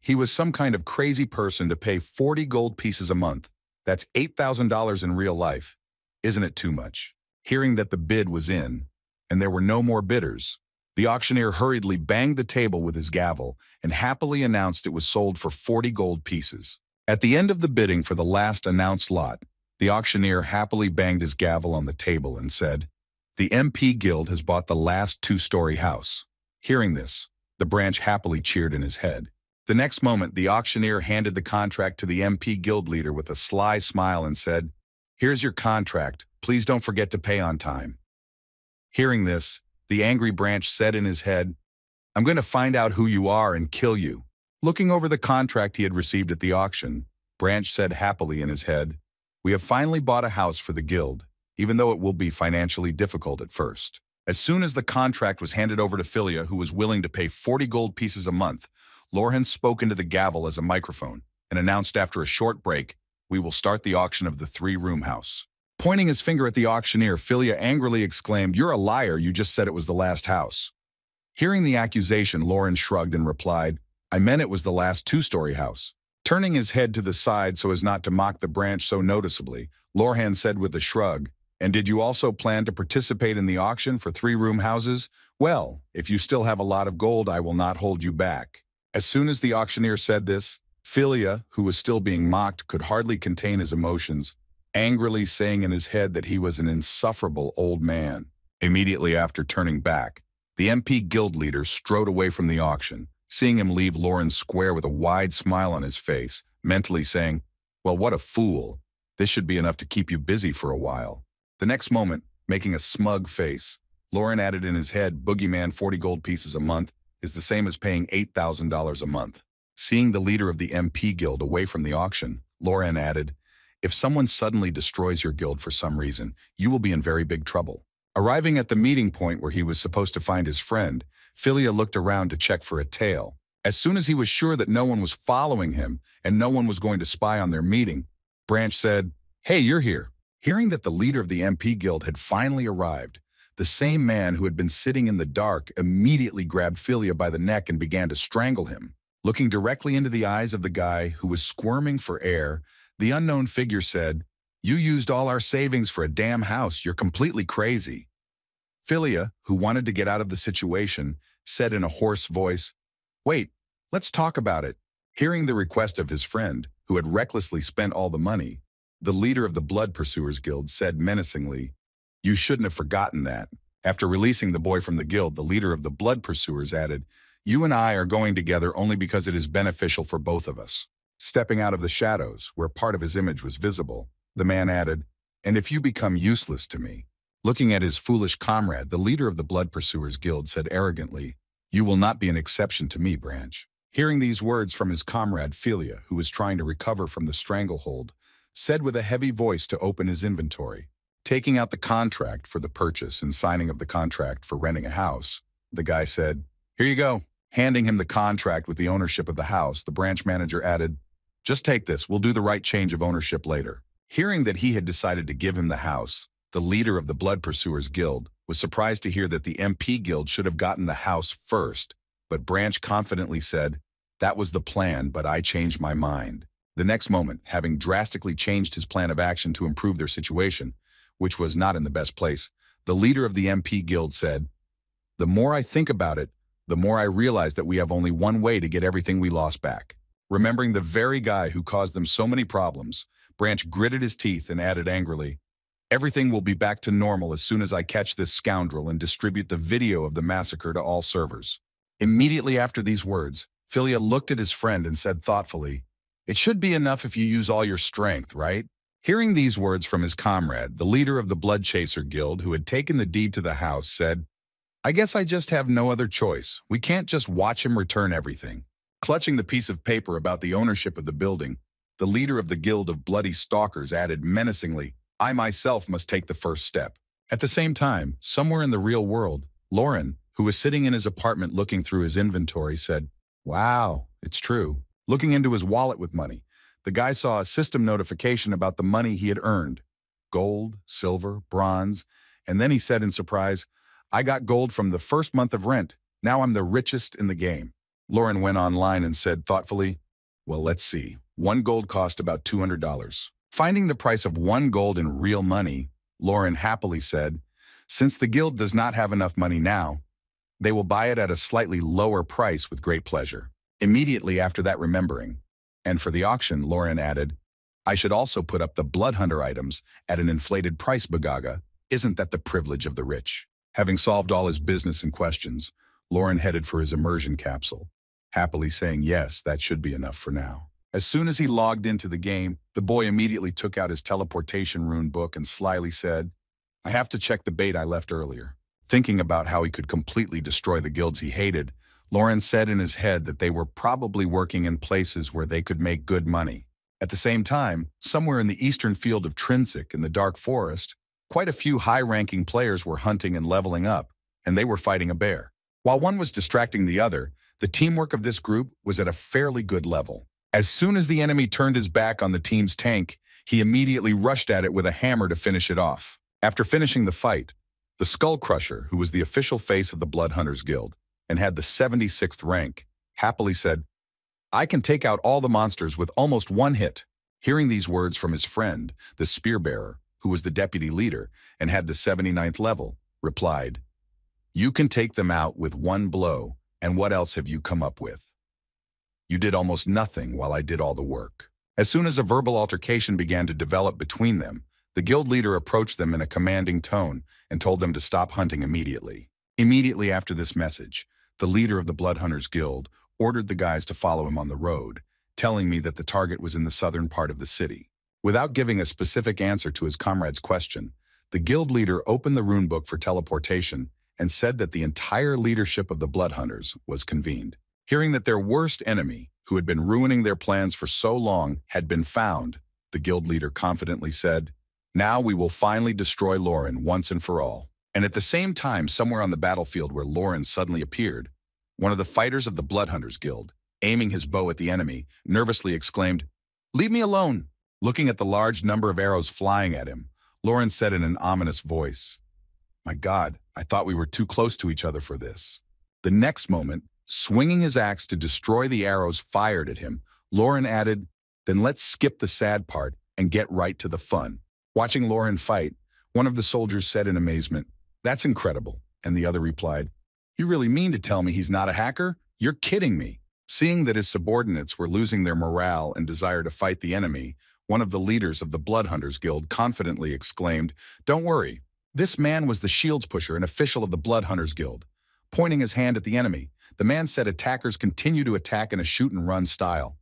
he was some kind of crazy person to pay 40 gold pieces a month. That's $8,000 in real life. Isn't it too much? Hearing that the bid was in, and there were no more bidders, the auctioneer hurriedly banged the table with his gavel and happily announced it was sold for 40 gold pieces. At the end of the bidding for the last announced lot, the auctioneer happily banged his gavel on the table and said, the MP Guild has bought the last two-story house. Hearing this, the branch happily cheered in his head. The next moment, the auctioneer handed the contract to the MP Guild leader with a sly smile and said, here's your contract. Please don't forget to pay on time. Hearing this, the angry branch said in his head, I'm going to find out who you are and kill you. Looking over the contract he had received at the auction, Branch said happily in his head, we have finally bought a house for the guild, even though it will be financially difficult at first. As soon as the contract was handed over to Philia, who was willing to pay 40 gold pieces a month, Lorhan spoke into the gavel as a microphone and announced after a short break, we will start the auction of the three-room house. Pointing his finger at the auctioneer, Philia angrily exclaimed, you're a liar, you just said it was the last house. Hearing the accusation, Lauren shrugged and replied, I meant it was the last two-story house. Turning his head to the side so as not to mock the branch so noticeably, Lorhan said with a shrug, and did you also plan to participate in the auction for three-room houses? Well, if you still have a lot of gold, I will not hold you back. As soon as the auctioneer said this, Philia, who was still being mocked, could hardly contain his emotions, angrily saying in his head that he was an insufferable old man. Immediately after turning back, the MP Guild leader strode away from the auction, seeing him leave Lauren square with a wide smile on his face, mentally saying, well, what a fool. This should be enough to keep you busy for a while. The next moment, making a smug face, Lauren added in his head, boogeyman 40 gold pieces a month is the same as paying $8,000 a month. Seeing the leader of the MP Guild away from the auction, Lauren added, if someone suddenly destroys your guild for some reason, you will be in very big trouble. Arriving at the meeting point where he was supposed to find his friend, Philia looked around to check for a tail. As soon as he was sure that no one was following him and no one was going to spy on their meeting, Branch said, hey, you're here. Hearing that the leader of the MP Guild had finally arrived, the same man who had been sitting in the dark immediately grabbed Philia by the neck and began to strangle him. Looking directly into the eyes of the guy who was squirming for air, the unknown figure said, you used all our savings for a damn house. You're completely crazy. Philia, who wanted to get out of the situation, said in a hoarse voice, wait, let's talk about it. Hearing the request of his friend, who had recklessly spent all the money, the leader of the Blood Pursuers Guild said menacingly, you shouldn't have forgotten that. After releasing the boy from the guild, the leader of the blood pursuers added, "You and I are going together only because it is beneficial for both of us." Stepping out of the shadows, where part of his image was visible, the man added, "And if you become useless to me." Looking at his foolish comrade, the leader of the blood pursuers guild said arrogantly, "You will not be an exception to me, Branch." Hearing these words from his comrade Philia, who was trying to recover from the stranglehold, said with a heavy voice to open his inventory. Taking out the contract for the purchase and signing of the contract for renting a house, the guy said, "Here you go." Handing him the contract with the ownership of the house, the branch manager added, "Just take this, we'll do the right change of ownership later." Hearing that he had decided to give him the house, the leader of the Blood Pursuers Guild was surprised to hear that the MP Guild should have gotten the house first, but Branch confidently said, "That was the plan, but I changed my mind." The next moment, having drastically changed his plan of action to improve their situation, which was not in the best place, the leader of the MP Guild said, "The more I think about it, the more I realize that we have only one way to get everything we lost back." Remembering the very guy who caused them so many problems, Branch gritted his teeth and added angrily, "Everything will be back to normal as soon as I catch this scoundrel and distribute the video of the massacre to all servers." Immediately after these words, Philia looked at his friend and said thoughtfully, "It should be enough if you use all your strength, right?" Hearing these words from his comrade, the leader of the Blood Chaser Guild, who had taken the deed to the house, said, "I guess I just have no other choice. We can't just watch him return everything." Clutching the piece of paper about the ownership of the building, the leader of the Guild of Bloody Stalkers added menacingly, "I myself must take the first step." At the same time, somewhere in the real world, Lauren, who was sitting in his apartment looking through his inventory, said, "Wow, it's true." Looking into his wallet with money, the guy saw a system notification about the money he had earned. Gold, silver, bronze, and then he said in surprise, "I got gold from the first month of rent. Now I'm the richest in the game." Lauren went online and said thoughtfully, "Well, let's see. One gold cost about $200. Finding the price of one gold in real money, Lauren happily said, "Since the guild does not have enough money now, they will buy it at a slightly lower price with great pleasure." Immediately after that remembering, and for the auction, Lauren added, "I should also put up the Blood Hunter items at an inflated price, Bagaga. Isn't that the privilege of the rich?" Having solved all his business and questions, Lauren headed for his immersion capsule, happily saying, "Yes, that should be enough for now." As soon as he logged into the game, the boy immediately took out his teleportation rune book and slyly said, "I have to check the bait I left earlier." Thinking about how he could completely destroy the guilds he hated, Lauren said in his head that they were probably working in places where they could make good money. At the same time, somewhere in the eastern field of Trinsic in the Dark Forest, quite a few high-ranking players were hunting and leveling up, and they were fighting a bear. While one was distracting the other, the teamwork of this group was at a fairly good level. As soon as the enemy turned his back on the team's tank, he immediately rushed at it with a hammer to finish it off. After finishing the fight, the Skull Crusher, who was the official face of the Blood Hunters Guild and had the 76th rank, happily said, "I can take out all the monsters with almost one hit." Hearing these words from his friend, the Spear Bearer, who was the deputy leader and had the 79th level, replied, "You can take them out with one blow, and what else have you come up with? You did almost nothing while I did all the work." As soon as a verbal altercation began to develop between them, the guild leader approached them in a commanding tone and told them to stop hunting immediately. Immediately after this message, the leader of the Blood Hunters Guild ordered the guys to follow him on the road, telling me that the target was in the southern part of the city. Without giving a specific answer to his comrade's question, the guild leader opened the runebook for teleportation and said that the entire leadership of the Blood Hunters was convened. Hearing that their worst enemy, who had been ruining their plans for so long, had been found, the guild leader confidently said, "Now we will finally destroy Lauren once and for all." And at the same time, somewhere on the battlefield where Lauren suddenly appeared, one of the fighters of the Blood Hunters Guild, aiming his bow at the enemy, nervously exclaimed, "Leave me alone!" Looking at the large number of arrows flying at him, Lauren said in an ominous voice, "My God, I thought we were too close to each other for this." The next moment, swinging his axe to destroy the arrows fired at him, Lauren added, "Then let's skip the sad part and get right to the fun." Watching Lauren fight, one of the soldiers said in amazement, "That's incredible." And the other replied, "You really mean to tell me he's not a hacker? You're kidding me." Seeing that his subordinates were losing their morale and desire to fight the enemy, one of the leaders of the Blood Hunters Guild confidently exclaimed, "Don't worry, This man was the shields pusher, an official of the Blood Hunters Guild. Pointing his hand at the enemy, the man said attackers continue to attack in a shoot-and-run style.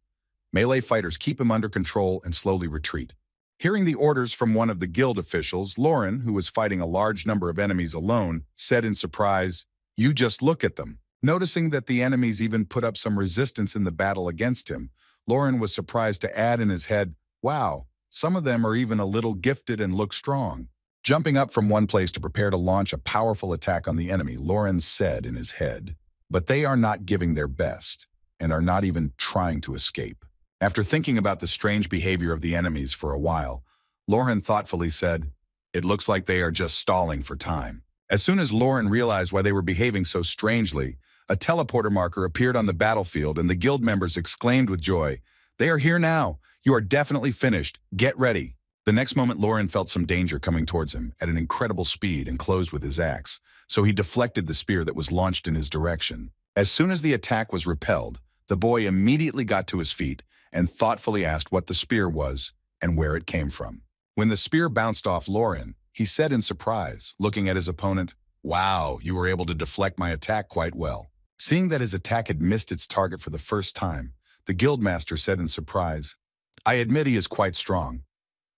Melee fighters keep him under control and slowly retreat. Hearing the orders from one of the guild officials, Lauren, who was fighting a large number of enemies alone, said in surprise, "You just look at them." Noticing that the enemies even put up some resistance in the battle against him, Lauren was surprised to add in his head, "Wow, some of them are even a little gifted and look strong." Jumping up from one place to prepare to launch a powerful attack on the enemy, Lauren said in his head, "But they are not giving their best, and are not even trying to escape." After thinking about the strange behavior of the enemies for a while, Lauren thoughtfully said, "It looks like they are just stalling for time." As soon as Lauren realized why they were behaving so strangely, a teleporter marker appeared on the battlefield and the guild members exclaimed with joy, "They are here now! You are definitely finished! Get ready!" The next moment, Lauren felt some danger coming towards him at an incredible speed and closed with his axe, so he deflected the spear that was launched in his direction. As soon as the attack was repelled, the boy immediately got to his feet and thoughtfully asked what the spear was and where it came from. When the spear bounced off Lauren, he said in surprise, looking at his opponent, "Wow, you were able to deflect my attack quite well." Seeing that his attack had missed its target for the first time, the guildmaster said in surprise, "I admit he is quite strong."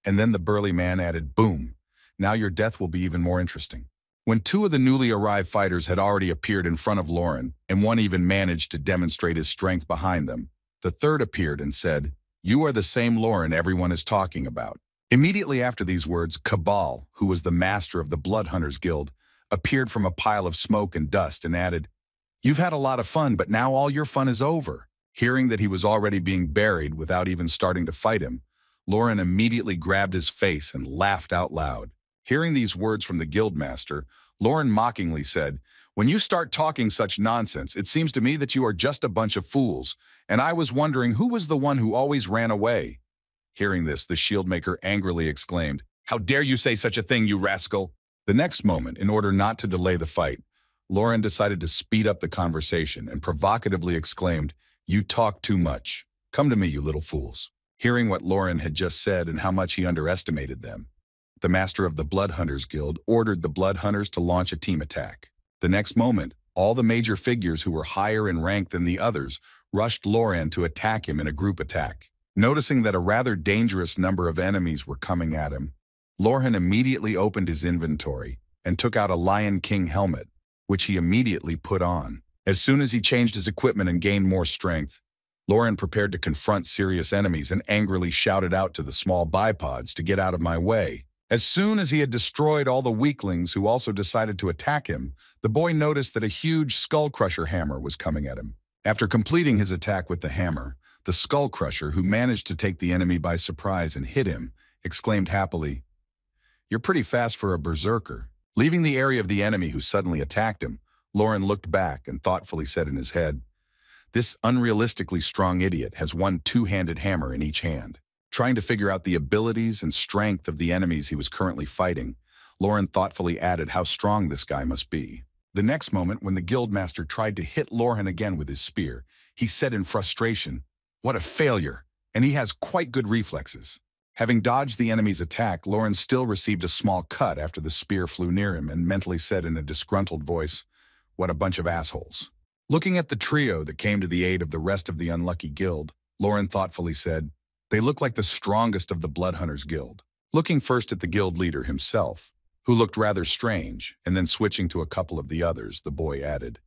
And then the burly man added, "Boom, now your death will be even more interesting." When two of the newly arrived fighters had already appeared in front of Lauren, and one even managed to demonstrate his strength behind them, the third appeared and said, "You are the same Lauren everyone is talking about." Immediately after these words, Cabal, who was the master of the Blood Hunters Guild, appeared from a pile of smoke and dust and added, "You've had a lot of fun, but now all your fun is over." Hearing that he was already being buried without even starting to fight him, Lauren immediately grabbed his face and laughed out loud. Hearing these words from the guildmaster, Lauren mockingly said, "When you start talking such nonsense, it seems to me that you are just a bunch of fools, and I was wondering who was the one who always ran away." Hearing this, the shieldmaker angrily exclaimed, "How dare you say such a thing, you rascal!" The next moment, in order not to delay the fight, Lauren decided to speed up the conversation and provocatively exclaimed, "You talk too much. Come to me, you little fools." Hearing what Lauren had just said and how much he underestimated them, the master of the Blood Hunters Guild ordered the Blood Hunters to launch a team attack. The next moment, all the major figures who were higher in rank than the others rushed Lauren to attack him in a group attack. Noticing that a rather dangerous number of enemies were coming at him, Lauren immediately opened his inventory and took out a Lion King helmet, which he immediately put on. As soon as he changed his equipment and gained more strength, Lauren prepared to confront serious enemies and angrily shouted out to the small bipods to get out of my way. As soon as he had destroyed all the weaklings who also decided to attack him, the boy noticed that a huge skull crusher hammer was coming at him. After completing his attack with the hammer, the skull crusher, who managed to take the enemy by surprise and hit him, exclaimed happily, "You're pretty fast for a berserker." Leaving the area of the enemy who suddenly attacked him, Lauren looked back and thoughtfully said in his head, "This unrealistically strong idiot has one two-handed hammer in each hand." Trying to figure out the abilities and strength of the enemies he was currently fighting, Lauren thoughtfully added how strong this guy must be. The next moment, when the guildmaster tried to hit Lauren again with his spear, he said in frustration, "What a failure, and he has quite good reflexes." Having dodged the enemy's attack, Lauren still received a small cut after the spear flew near him and mentally said in a disgruntled voice, "What a bunch of assholes." Looking at the trio that came to the aid of the rest of the unlucky guild, Lauren thoughtfully said, "They look like the strongest of the Blood Hunters Guild." Looking first at the guild leader himself, who looked rather strange, and then switching to a couple of the others, the boy added,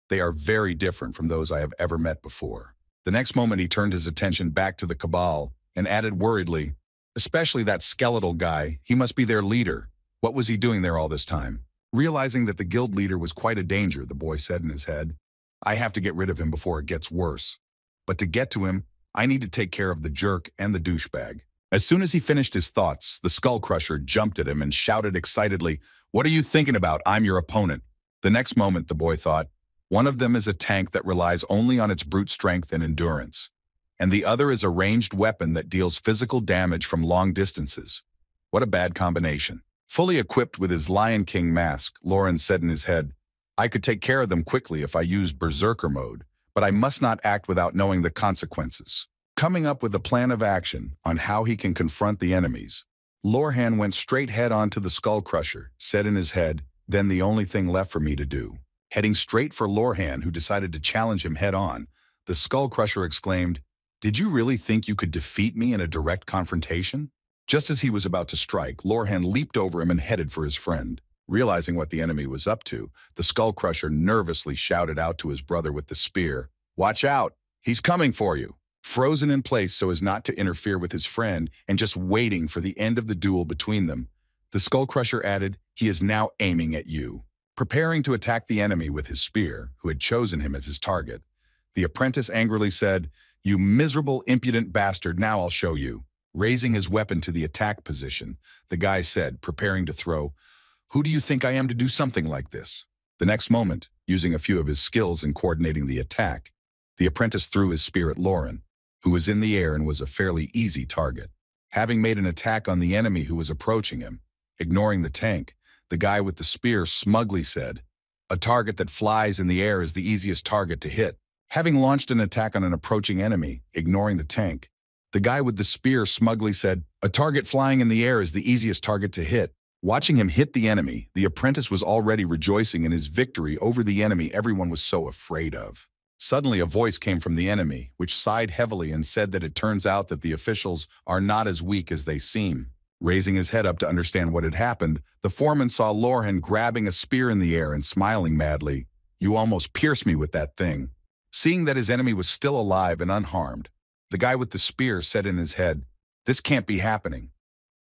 "They are very different from those I have ever met before." The next moment he turned his attention back to the Cabal and added worriedly, "Especially that skeletal guy, he must be their leader. What was he doing there all this time?" Realizing that the guild leader was quite a danger, the boy said in his head, "I have to get rid of him before it gets worse. But to get to him, I need to take care of the jerk and the douchebag." As soon as he finished his thoughts, the skull crusher jumped at him and shouted excitedly, "What are you thinking about? I'm your opponent." The next moment, the boy thought, one of them is a tank that relies only on its brute strength and endurance, and the other is a ranged weapon that deals physical damage from long distances. What a bad combination. Fully equipped with his Lion King mask, Lauren said in his head, "I could take care of them quickly if I used berserker mode, but I must not act without knowing the consequences." Coming up with a plan of action on how he can confront the enemies, Lorhan went straight head-on to the Skull Crusher, said in his head, then the only thing left for me to do. Heading straight for Lorhan, who decided to challenge him head-on, the Skull Crusher exclaimed, "Did you really think you could defeat me in a direct confrontation?" Just as he was about to strike, Lorhan leaped over him and headed for his friend. Realizing what the enemy was up to, the Skull Crusher nervously shouted out to his brother with the spear, "Watch out! He's coming for you!" Frozen in place so as not to interfere with his friend and just waiting for the end of the duel between them, the Skull Crusher added, "He is now aiming at you." Preparing to attack the enemy with his spear, who had chosen him as his target, the apprentice angrily said, "You miserable, impudent bastard, now I'll show you." Raising his weapon to the attack position, the guy said, preparing to throw, "Who do you think I am to do something like this?" The next moment, using a few of his skills in coordinating the attack, the apprentice threw his spear at Lauren, who was in the air and was a fairly easy target. Having made an attack on the enemy who was approaching him, ignoring the tank, the guy with the spear smugly said, "A target that flies in the air is the easiest target to hit." Having launched an attack on an approaching enemy, ignoring the tank, the guy with the spear smugly said, "A target flying in the air is the easiest target to hit." Watching him hit the enemy, the apprentice was already rejoicing in his victory over the enemy everyone was so afraid of. Suddenly, a voice came from the enemy, which sighed heavily and said that it turns out that the officials are not as weak as they seem. Raising his head up to understand what had happened, the foreman saw Lorhan grabbing a spear in the air and smiling madly. "You almost pierced me with that thing." Seeing that his enemy was still alive and unharmed, the guy with the spear said in his head, "This can't be happening."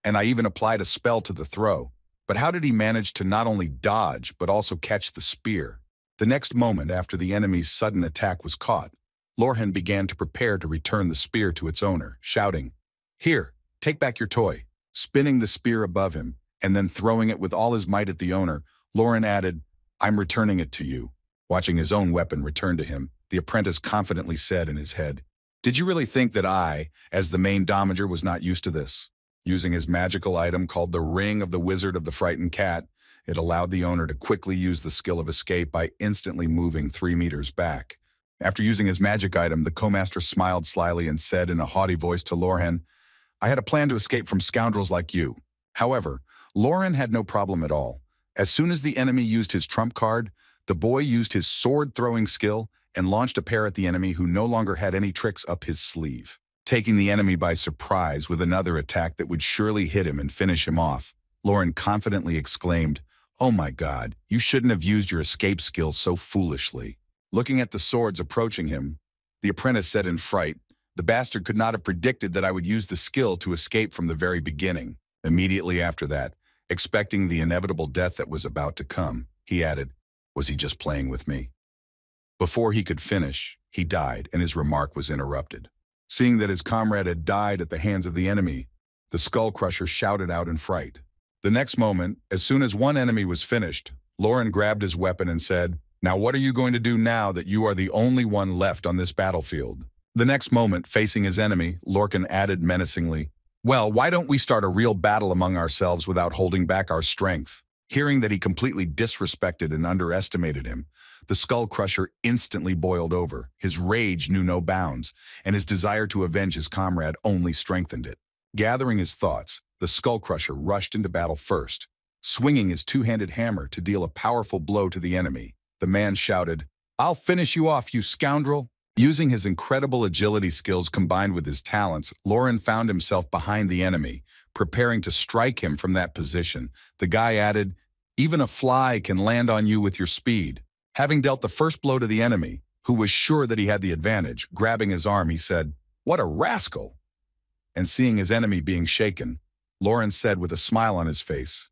And I even applied a spell to the throw. But how did he manage to not only dodge, but also catch the spear? The next moment after the enemy's sudden attack was caught, Lorhan began to prepare to return the spear to its owner, shouting, "Here, take back your toy." Spinning the spear above him, and then throwing it with all his might at the owner, Lorhan added, "I'm returning it to you." Watching his own weapon return to him, the apprentice confidently said in his head, "Did you really think that I, as the main domager, was not used to this?" Using his magical item called the Ring of the Wizard of the Frightened Cat, it allowed the owner to quickly use the skill of escape by instantly moving 3 meters back. After using his magic item, the co-master smiled slyly and said in a haughty voice to Lorhan, "I had a plan to escape from scoundrels like you." However, Lorhan had no problem at all. As soon as the enemy used his trump card, the boy used his sword-throwing skill and launched a pair at the enemy who no longer had any tricks up his sleeve. Taking the enemy by surprise with another attack that would surely hit him and finish him off, Lorhan confidently exclaimed, "Oh my God, you shouldn't have used your escape skill so foolishly." Looking at the swords approaching him, the apprentice said in fright, "The bastard could not have predicted that I would use the skill to escape from the very beginning." Immediately after that, expecting the inevitable death that was about to come, he added, "Was he just playing with me?" Before he could finish, he died and his remark was interrupted. Seeing that his comrade had died at the hands of the enemy, the Skull Crusher shouted out in fright. The next moment, as soon as one enemy was finished, Lorhan grabbed his weapon and said, "Now what are you going to do now that you are the only one left on this battlefield?" The next moment, facing his enemy, Lorcan added menacingly, "Well, why don't we start a real battle among ourselves without holding back our strength?" Hearing that he completely disrespected and underestimated him, the Skull Crusher instantly boiled over. His rage knew no bounds, and his desire to avenge his comrade only strengthened it. Gathering his thoughts, the Skull Crusher rushed into battle first, swinging his two-handed hammer to deal a powerful blow to the enemy. The man shouted, "I'll finish you off, you scoundrel!" Using his incredible agility skills combined with his talents, Lorhan found himself behind the enemy, preparing to strike him from that position. The guy added, "Even a fly can land on you with your speed." Having dealt the first blow to the enemy, who was sure that he had the advantage, grabbing his arm, he said, "What a rascal!" And seeing his enemy being shaken, Lorhan said with a smile on his face,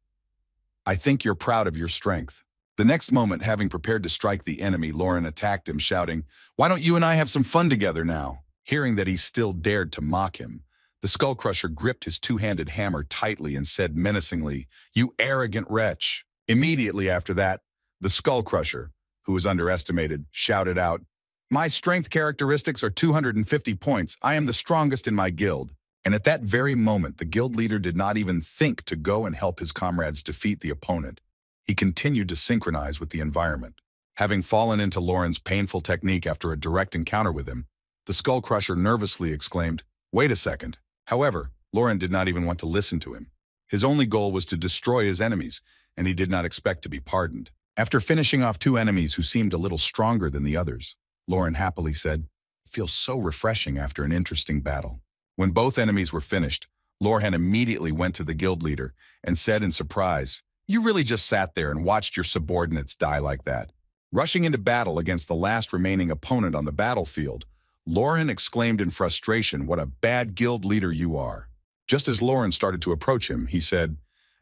"I think you're proud of your strength." The next moment, having prepared to strike the enemy, Lorhan attacked him, shouting, "Why don't you and I have some fun together now?" Hearing that he still dared to mock him, the Skull Crusher gripped his two-handed hammer tightly and said menacingly, "You arrogant wretch." Immediately after that, the Skull Crusher, who was underestimated, shouted out, "My strength characteristics are 250 points. I am the strongest in my guild." And at that very moment, the guild leader did not even think to go and help his comrades defeat the opponent. He continued to synchronize with the environment. Having fallen into Lorhan's painful technique after a direct encounter with him, the Skull Crusher nervously exclaimed, "Wait a second." However, Lorhan did not even want to listen to him. His only goal was to destroy his enemies, and he did not expect to be pardoned. After finishing off two enemies who seemed a little stronger than the others, Lauren happily said, "It feels so refreshing after an interesting battle." When both enemies were finished, Lorhan immediately went to the guild leader and said in surprise, "You really just sat there and watched your subordinates die like that." Rushing into battle against the last remaining opponent on the battlefield, Lorhan exclaimed in frustration, "What a bad guild leader you are." Just as Lorhan started to approach him, he said,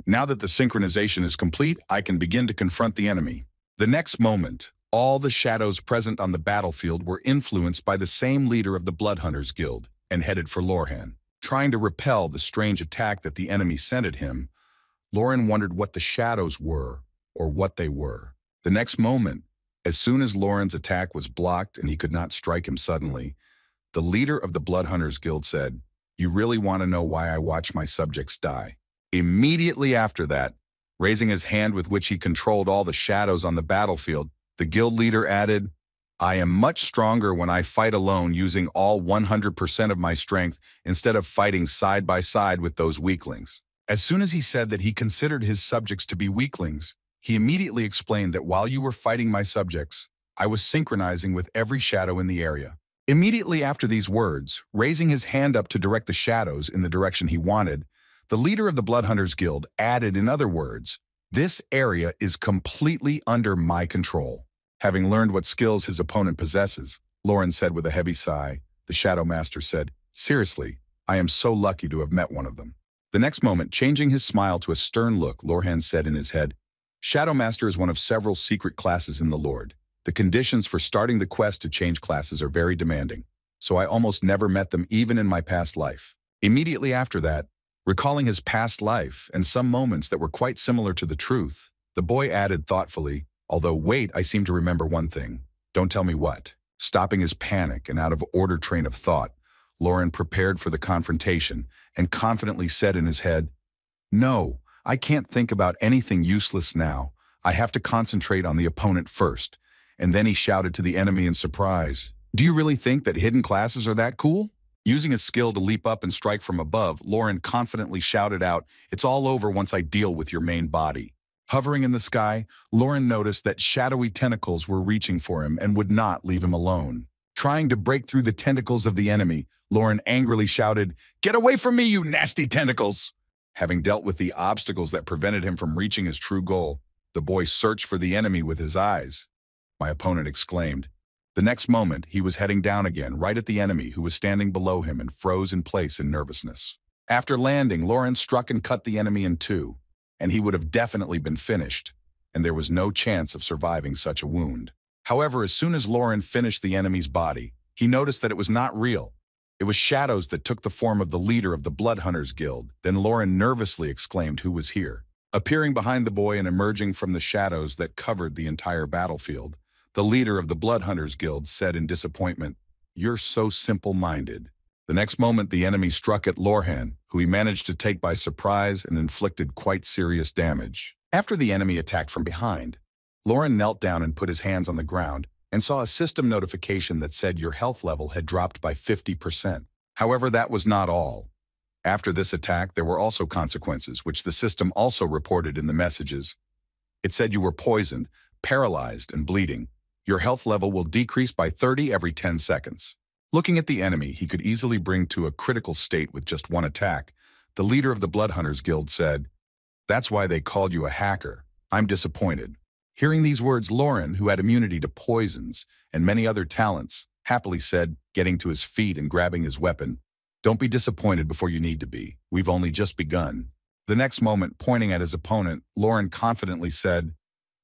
"Now that the synchronization is complete, I can begin to confront the enemy." The next moment, all the shadows present on the battlefield were influenced by the same leader of the Bloodhunters Guild and headed for Lorhan. Trying to repel the strange attack that the enemy sent at him, Lorhan wondered what the shadows were or what they were. The next moment, as soon as Lorhan's attack was blocked and he could not strike him suddenly, the leader of the Bloodhunters Guild said, "You really want to know why I watch my subjects die?" Immediately after that, raising his hand with which he controlled all the shadows on the battlefield, the guild leader added, "I am much stronger when I fight alone using all 100% of my strength instead of fighting side by side with those weaklings." As soon as he said that he considered his subjects to be weaklings, he immediately explained that while you were fighting my subjects, I was synchronizing with every shadow in the area. Immediately after these words, raising his hand up to direct the shadows in the direction he wanted, the leader of the Bloodhunters Guild added in other words, "This area is completely under my control." Having learned what skills his opponent possesses, Lauren said with a heavy sigh, the Shadow Master said, "Seriously, I am so lucky to have met one of them." The next moment, changing his smile to a stern look, Lorhan said in his head, "Shadow Master is one of several secret classes in the Lord. The conditions for starting the quest to change classes are very demanding, so I almost never met them even in my past life." Immediately after that, recalling his past life and some moments that were quite similar to the truth, the boy added thoughtfully, "Although wait, I seem to remember one thing. Don't tell me what." Stopping his panic and out of order train of thought, Lauren prepared for the confrontation and confidently said in his head, "No, I can't think about anything useless now. I have to concentrate on the opponent first." And then he shouted to the enemy in surprise, "Do you really think that hidden classes are that cool?" Using a skill to leap up and strike from above, Lauren confidently shouted out, "It's all over once I deal with your main body." Hovering in the sky, Lauren noticed that shadowy tentacles were reaching for him and would not leave him alone. Trying to break through the tentacles of the enemy, Lauren angrily shouted, "Get away from me, you nasty tentacles!" Having dealt with the obstacles that prevented him from reaching his true goal, the boy searched for the enemy with his eyes. My opponent exclaimed. The next moment, he was heading down again, right at the enemy who was standing below him and froze in place in nervousness. After landing, Lauren struck and cut the enemy in two, and he would have definitely been finished, and there was no chance of surviving such a wound. However, as soon as Lauren finished the enemy's body, he noticed that it was not real. It was shadows that took the form of the leader of the Bloodhunters Guild. Then Lauren nervously exclaimed who was here. Appearing behind the boy and emerging from the shadows that covered the entire battlefield, the leader of the Bloodhunters Guild said in disappointment, "You're so simple-minded." The next moment, the enemy struck at Lorhan, who he managed to take by surprise and inflicted quite serious damage. After the enemy attacked from behind, Lauren knelt down and put his hands on the ground and saw a system notification that said your health level had dropped by 50%. However, that was not all. After this attack, there were also consequences, which the system also reported in the messages. It said you were poisoned, paralyzed, and bleeding. Your health level will decrease by 30 every 10 seconds. Looking at the enemy he could easily bring to a critical state with just one attack, the leader of the Bloodhunters Guild said, "That's why they called you a hacker. I'm disappointed." Hearing these words, Lauren, who had immunity to poisons and many other talents, happily said, getting to his feet and grabbing his weapon, "Don't be disappointed before you need to be. We've only just begun." The next moment, pointing at his opponent, Lauren confidently said,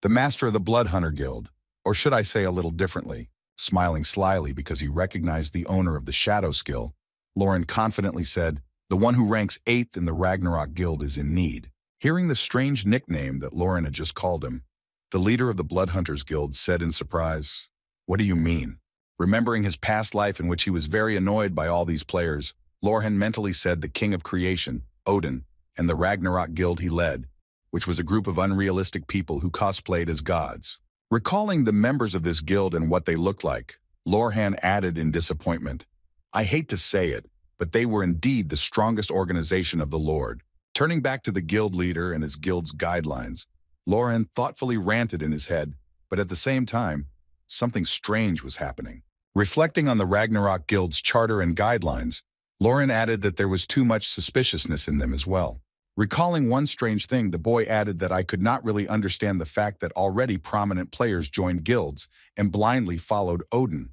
"The master of the Bloodhunter Guild, or should I say a little differently?" Smiling slyly because he recognized the owner of the shadow skill, Lauren confidently said, "The one who ranks 8th in the Ragnarok Guild is in need." Hearing the strange nickname that Lauren had just called him, the leader of the Bloodhunters Guild said in surprise, "What do you mean?" Remembering his past life in which he was very annoyed by all these players, Lorhan mentally said the King of Creation, Odin, and the Ragnarok Guild he led, which was a group of unrealistic people who cosplayed as gods. Recalling the members of this guild and what they looked like, Lorhan added in disappointment, "I hate to say it, but they were indeed the strongest organization of the Lord." Turning back to the guild leader and his guild's guidelines, Lauren thoughtfully ranted in his head, but at the same time, something strange was happening. Reflecting on the Ragnarok Guild's charter and guidelines, Lauren added that there was too much suspiciousness in them as well. Recalling one strange thing, the boy added that I could not really understand the fact that already prominent players joined guilds and blindly followed Odin.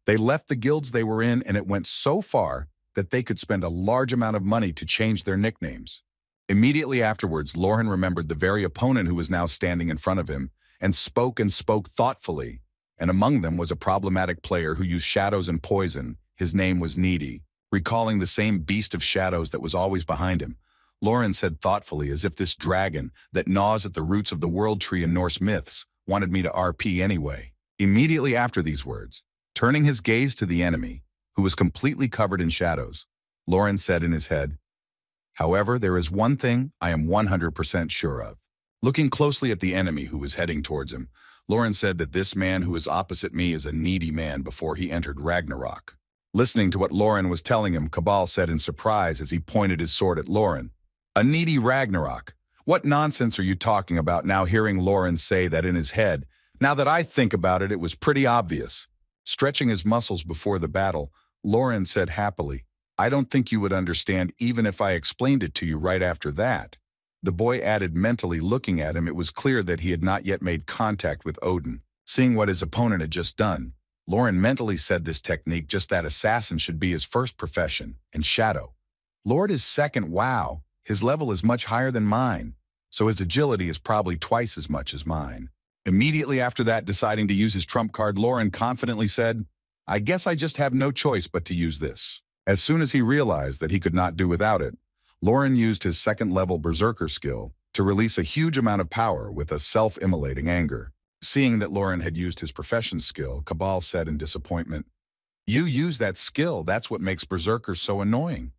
They left the guilds they were in, and it went so far that they could spend a large amount of money to change their nicknames. Immediately afterwards, Lauren remembered the very opponent who was now standing in front of him and spoke thoughtfully, and among them was a problematic player who used shadows and poison. His name was Needy. Recalling the same beast of shadows that was always behind him, Lauren said thoughtfully, as if this dragon that gnaws at the roots of the world tree in Norse myths wanted me to RP anyway. Immediately after these words, turning his gaze to the enemy, who was completely covered in shadows, Lauren said in his head, "However, there is one thing I am 100% sure of." Looking closely at the enemy who was heading towards him, Lauren said that this man who is opposite me is a needy man before he entered Ragnarok. Listening to what Lauren was telling him, Cabal said in surprise as he pointed his sword at Lauren, "A needy Ragnarok? What nonsense are you talking about?" Now hearing Lauren say that in his head, now that I think about it, it was pretty obvious. Stretching his muscles before the battle, Lauren said happily, "I don't think you would understand even if I explained it to you right after that." The boy added, mentally looking at him, it was clear that he had not yet made contact with Odin. Seeing what his opponent had just done, Lauren mentally said this technique, just that assassin should be his first profession, and shadow. Lord is second, wow, his level is much higher than mine, so his agility is probably twice as much as mine. Immediately after that, deciding to use his trump card, Lauren confidently said, "I guess I just have no choice but to use this." As soon as he realized that he could not do without it, Lauren used his second-level Berserker skill to release a huge amount of power with a self-immolating anger. Seeing that Lauren had used his profession skill, Cabal said in disappointment, "You use that skill, that's what makes Berserkers so annoying."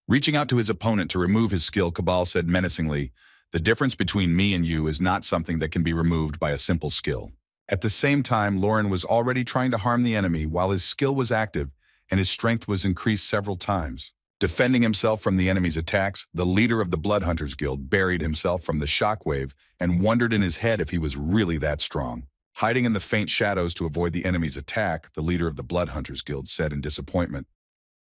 Reaching out to his opponent to remove his skill, Cabal said menacingly, "The difference between me and you is not something that can be removed by a simple skill." At the same time, Lauren was already trying to harm the enemy while his skill was active and his strength was increased several times. Defending himself from the enemy's attacks, the leader of the Bloodhunters Guild buried himself from the shockwave and wondered in his head if he was really that strong. Hiding in the faint shadows to avoid the enemy's attack, the leader of the Bloodhunters Guild said in disappointment,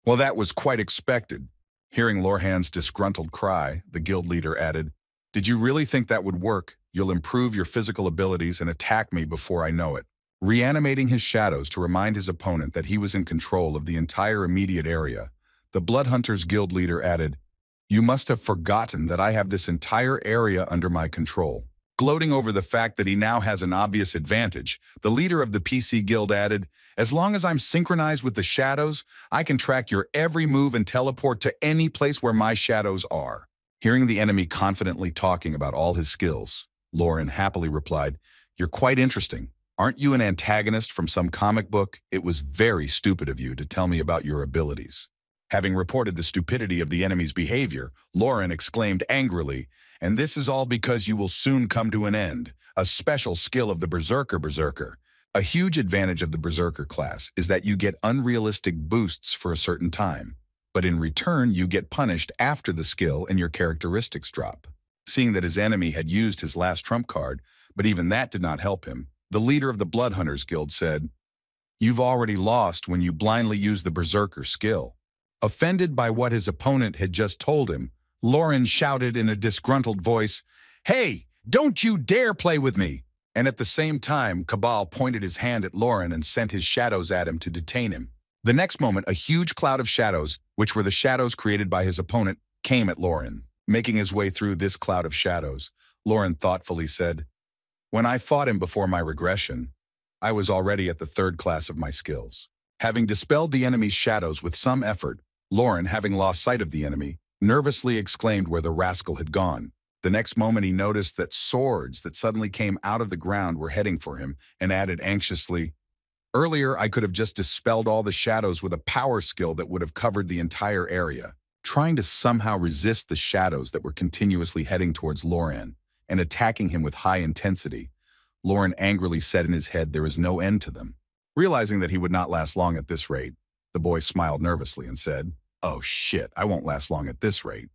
"Well, that was quite expected." Hearing Lorhan's disgruntled cry, the guild leader added, "Did you really think that would work? You'll improve your physical abilities and attack me before I know it." Reanimating his shadows to remind his opponent that he was in control of the entire immediate area, the Bloodhunters Guild leader added, "You must have forgotten that I have this entire area under my control." Gloating over the fact that he now has an obvious advantage, the leader of the PC Guild added, "As long as I'm synchronized with the shadows, I can track your every move and teleport to any place where my shadows are." Hearing the enemy confidently talking about all his skills, Lauren happily replied, "You're quite interesting. Aren't you an antagonist from some comic book? It was very stupid of you to tell me about your abilities." Having reported the stupidity of the enemy's behavior, Lauren exclaimed angrily, "And this is all because you will soon come to an end. A special skill of the Berserker. A huge advantage of the Berserker class is that you get unrealistic boosts for a certain time, but in return you get punished after the skill and your characteristics drop." Seeing that his enemy had used his last trump card, but even that did not help him, the leader of the Bloodhunters Guild said, "You've already lost when you blindly use the Berserker skill." Offended by what his opponent had just told him, Lauren shouted in a disgruntled voice, "Hey, don't you dare play with me!" And at the same time, Cabal pointed his hand at Lauren and sent his shadows at him to detain him. The next moment, a huge cloud of shadows, which were the shadows created by his opponent, came at Lauren. Making his way through this cloud of shadows, Lauren thoughtfully said, "When I fought him before my regression, I was already at the third class of my skills." Having dispelled the enemy's shadows with some effort, Lauren, having lost sight of the enemy, nervously exclaimed where the rascal had gone. The next moment he noticed that swords that suddenly came out of the ground were heading for him and added anxiously, "Earlier I could have just dispelled all the shadows with a power skill that would have covered the entire area." Trying to somehow resist the shadows that were continuously heading towards Lauren and attacking him with high intensity, Lauren angrily said in his head there is no end to them. Realizing that he would not last long at this rate, the boy smiled nervously and said, "Oh shit, I won't last long at this rate."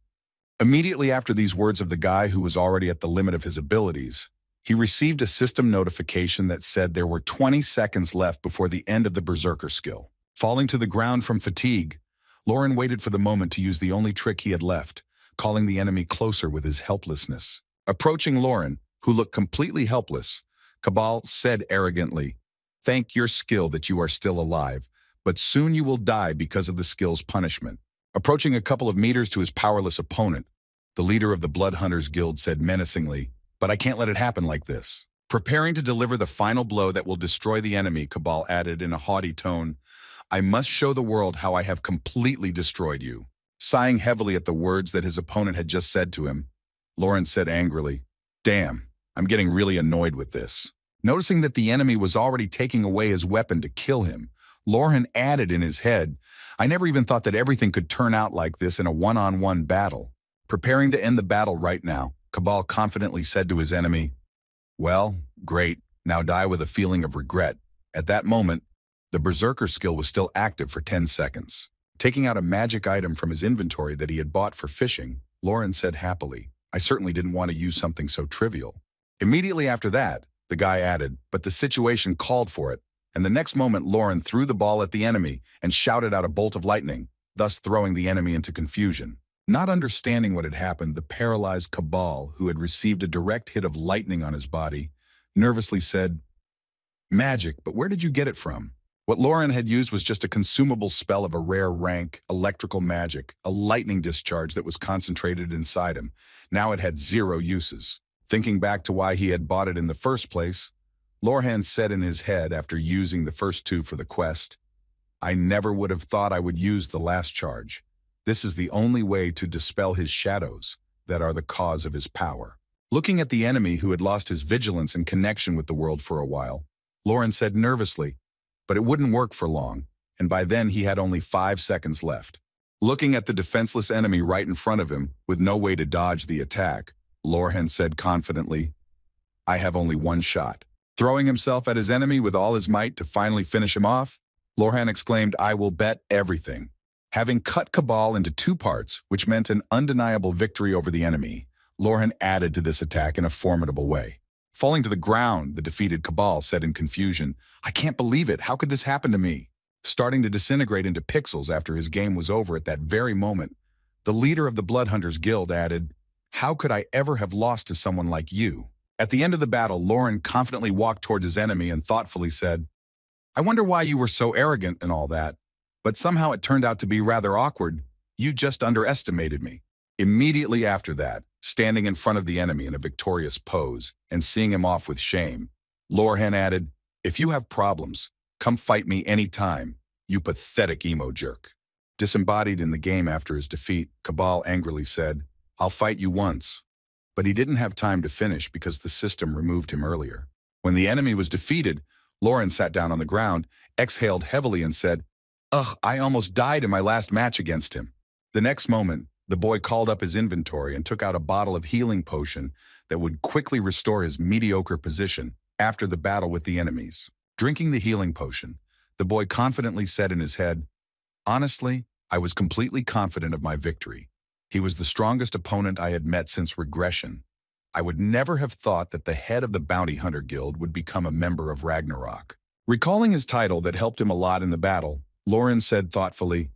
Immediately after these words of the guy who was already at the limit of his abilities, he received a system notification that said there were 20 seconds left before the end of the Berserker skill. Falling to the ground from fatigue, Lauren waited for the moment to use the only trick he had left, calling the enemy closer with his helplessness. Approaching Lauren, who looked completely helpless, Cabal said arrogantly, "Thank your skill that you are still alive, but soon you will die because of the skill's punishment." Approaching a couple of meters to his powerless opponent, the leader of the Blood Hunters Guild said menacingly, "But I can't let it happen like this." Preparing to deliver the final blow that will destroy the enemy, Cabal added in a haughty tone, "I must show the world how I have completely destroyed you." Sighing heavily at the words that his opponent had just said to him, Lauren said angrily, "Damn, I'm getting really annoyed with this." Noticing that the enemy was already taking away his weapon to kill him, Lauren added in his head, "I never even thought that everything could turn out like this in a one-on-one battle." Preparing to end the battle right now, Cabal confidently said to his enemy, "Well, great, now die with a feeling of regret." At that moment, the Berserker skill was still active for 10 seconds. Taking out a magic item from his inventory that he had bought for fishing, Lauren said happily, "I certainly didn't want to use something so trivial." Immediately after that, the guy added, "But the situation called for it," and the next moment Lauren threw the ball at the enemy and shouted out a bolt of lightning, thus throwing the enemy into confusion. Not understanding what had happened, the paralyzed Cabal, who had received a direct hit of lightning on his body, nervously said, "Magic, but where did you get it from?" What Lauren had used was just a consumable spell of a rare rank, electrical magic, a lightning discharge that was concentrated inside him. Now it had 0 uses. Thinking back to why he had bought it in the first place, Lorhan said in his head after using the first 2 for the quest, "I never would have thought I would use the last charge. This is the only way to dispel his shadows that are the cause of his power." Looking at the enemy who had lost his vigilance and connection with the world for a while, Lauren said nervously, "But it wouldn't work for long, and by then he had only 5 seconds left." Looking at the defenseless enemy right in front of him, with no way to dodge the attack, Lorhan said confidently, "I have only 1 shot." Throwing himself at his enemy with all his might to finally finish him off, Lorhan exclaimed, "I will bet everything." Having cut Cabal into 2 parts, which meant an undeniable victory over the enemy, Lorhan added to this attack in a formidable way. Falling to the ground, the defeated Cabal said in confusion, "I can't believe it. How could this happen to me?" Starting to disintegrate into pixels after his game was over at that very moment, the leader of the Blood Hunters Guild added, "How could I ever have lost to someone like you?" At the end of the battle, Lauren confidently walked toward his enemy and thoughtfully said, "I wonder why you were so arrogant and all that, but somehow it turned out to be rather awkward. You just underestimated me." Immediately after that, standing in front of the enemy in a victorious pose and seeing him off with shame, Lorhan added, "If you have problems, come fight me anytime, you pathetic emo jerk." Disembodied in the game after his defeat, Cabal angrily said, "I'll fight you once." But he didn't have time to finish because the system removed him earlier. When the enemy was defeated, Lauren sat down on the ground, exhaled heavily and said, "Ugh, I almost died in my last match against him." The next moment, the boy called up his inventory and took out a bottle of healing potion that would quickly restore his mediocre position after the battle with the enemies. Drinking the healing potion, the boy confidently said in his head, "Honestly, I was completely confident of my victory. He was the strongest opponent I had met since regression. I would never have thought that the head of the Bounty Hunter Guild would become a member of Ragnarok." Recalling his title that helped him a lot in the battle, Lauren said thoughtfully,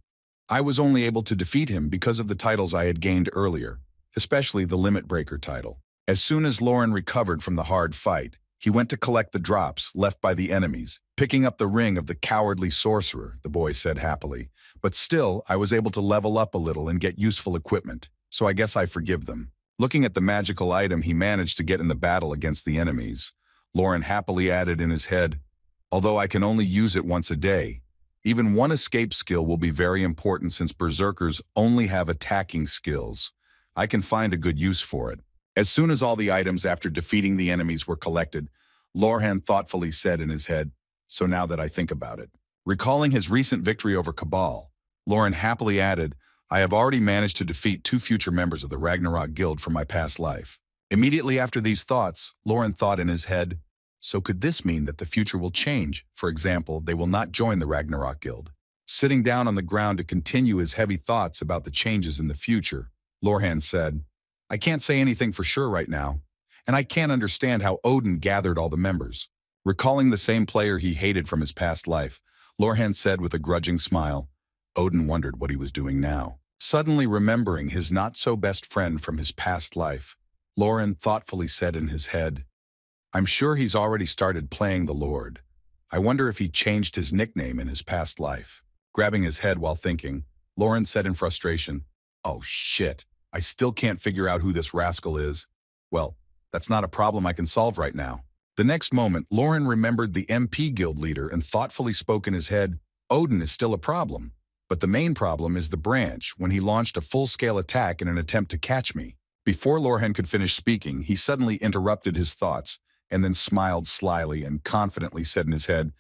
"I was only able to defeat him because of the titles I had gained earlier, especially the Limit Breaker title." As soon as Lauren recovered from the hard fight, he went to collect the drops left by the enemies, picking up the ring of the cowardly sorcerer, the boy said happily. "But still, I was able to level up a little and get useful equipment, so I guess I forgive them." Looking at the magical item he managed to get in the battle against the enemies, Lauren happily added in his head, "Although I can only use it once a day, even 1 escape skill will be very important since berserkers only have attacking skills. I can find a good use for it." As soon as all the items after defeating the enemies were collected, Lorhan thoughtfully said in his head, "So now that I think about it." Recalling his recent victory over Cabal, Lauren happily added, "I have already managed to defeat 2 future members of the Ragnarok Guild from my past life." Immediately after these thoughts, Lauren thought in his head, "So could this mean that the future will change? For example, they will not join the Ragnarok Guild." Sitting down on the ground to continue his heavy thoughts about the changes in the future, Lorhan said, I can't say anything for sure right now, and I can't understand how Odin gathered all the members. Recalling the same player he hated from his past life, Lorhan said with a grudging smile. Odin wondered what he was doing now. Suddenly remembering his not-so-best friend from his past life, Lorhan thoughtfully said in his head, I'm sure he's already started playing the Lord. I wonder if he changed his nickname in his past life. Grabbing his head while thinking, Lorhan said in frustration, Oh shit, I still can't figure out who this rascal is. Well, that's not a problem I can solve right now. The next moment, Lorhan remembered the MP guild leader and thoughtfully spoke in his head, Odin is still a problem. But the main problem is the branch when he launched a full-scale attack in an attempt to catch me. Before Lorhan could finish speaking, he suddenly interrupted his thoughts and then smiled slyly and confidently said in his head,